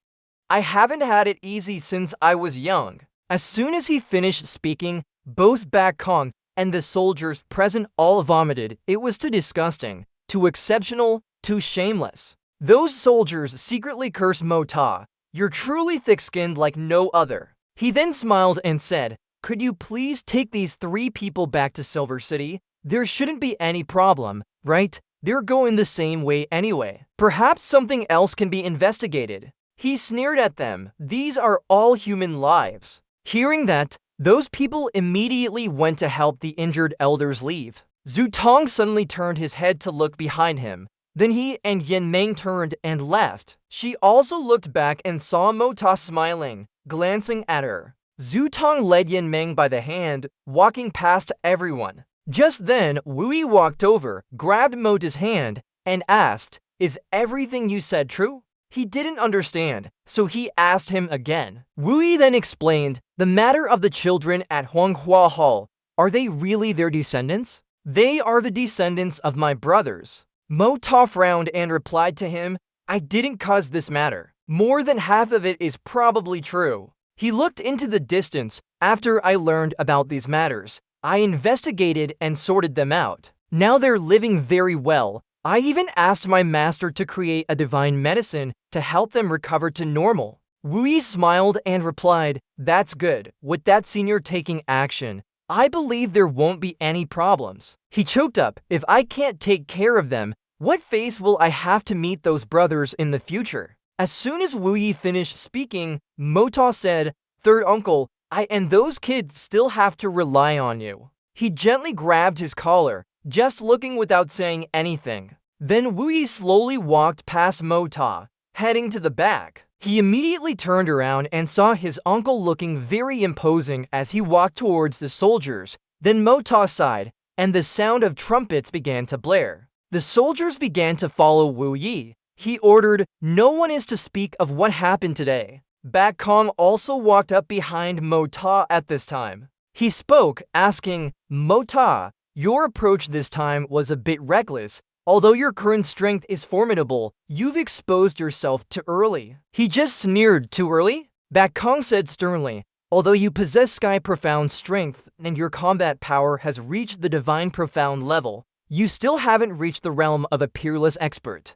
I haven't had it easy since I was young." As soon as he finished speaking, both Bakong and the soldiers present all vomited. It was too disgusting, too exceptional, too shameless. Those soldiers secretly cursed Mo Ta. "You're truly thick-skinned like no other." He then smiled and said, "Could you please take these 3 people back to Silver City? There shouldn't be any problem, right? They're going the same way anyway. Perhaps something else can be investigated." He sneered at them. "These are all human lives." Hearing that, those people immediately went to help the injured elders leave. Zhu Tong suddenly turned his head to look behind him. Then he and Yin Meng turned and left. She also looked back and saw Mo Ta smiling, glancing at her. Zhu Tong led Yin Meng by the hand, walking past everyone. Just then, Wu Yi walked over, grabbed Mo Ta's hand, and asked, "Is everything you said true?" He didn't understand, so he asked him again. Wu Yi then explained, "The matter of the children at Huanghua Hall, are they really their descendants?" "They are the descendants of my brothers." Mo Ta frowned and replied to him, "I didn't cause this matter. More than half of it is probably true." He looked into the distance. "After I learned about these matters, I investigated and sorted them out. Now they're living very well. I even asked my master to create a divine medicine to help them recover to normal." Wu Yi smiled and replied, "That's good. With that senior taking action, I believe there won't be any problems." He choked up, "If I can't take care of them, what face will I have to meet those brothers in the future?" As soon as Wu Yi finished speaking, Mo Ta said, "Third uncle, I and those kids still have to rely on you." He gently grabbed his collar, just looking without saying anything. Then Wu Yi slowly walked past Mo Ta, heading to the back. He immediately turned around and saw his uncle looking very imposing as he walked towards the soldiers. Then Mo Ta sighed, and the sound of trumpets began to blare. The soldiers began to follow Wu Yi. He ordered, "No one is to speak of what happened today." Bakong also walked up behind Mo Ta at this time. He spoke, asking, "Mo Ta, your approach this time was a bit reckless. Although your current strength is formidable, you've exposed yourself too early." He just sneered, "Too early?" Bakong said sternly, Although you possess sky profound strength and your combat power has reached the divine profound level, you still haven't reached the realm of a peerless expert.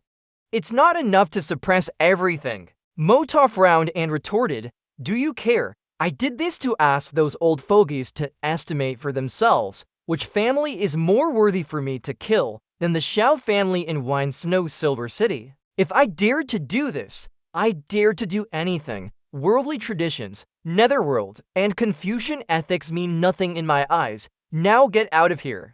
It's not enough to suppress everything. Motov frowned and retorted, "Do you care? I did this to ask those old fogies to estimate for themselves which family is more worthy for me to kill than the Shao family in Wine Snow Silver City. If I dared to do this, I dared to do anything. Worldly traditions, netherworld, and Confucian ethics mean nothing in my eyes. Now get out of here."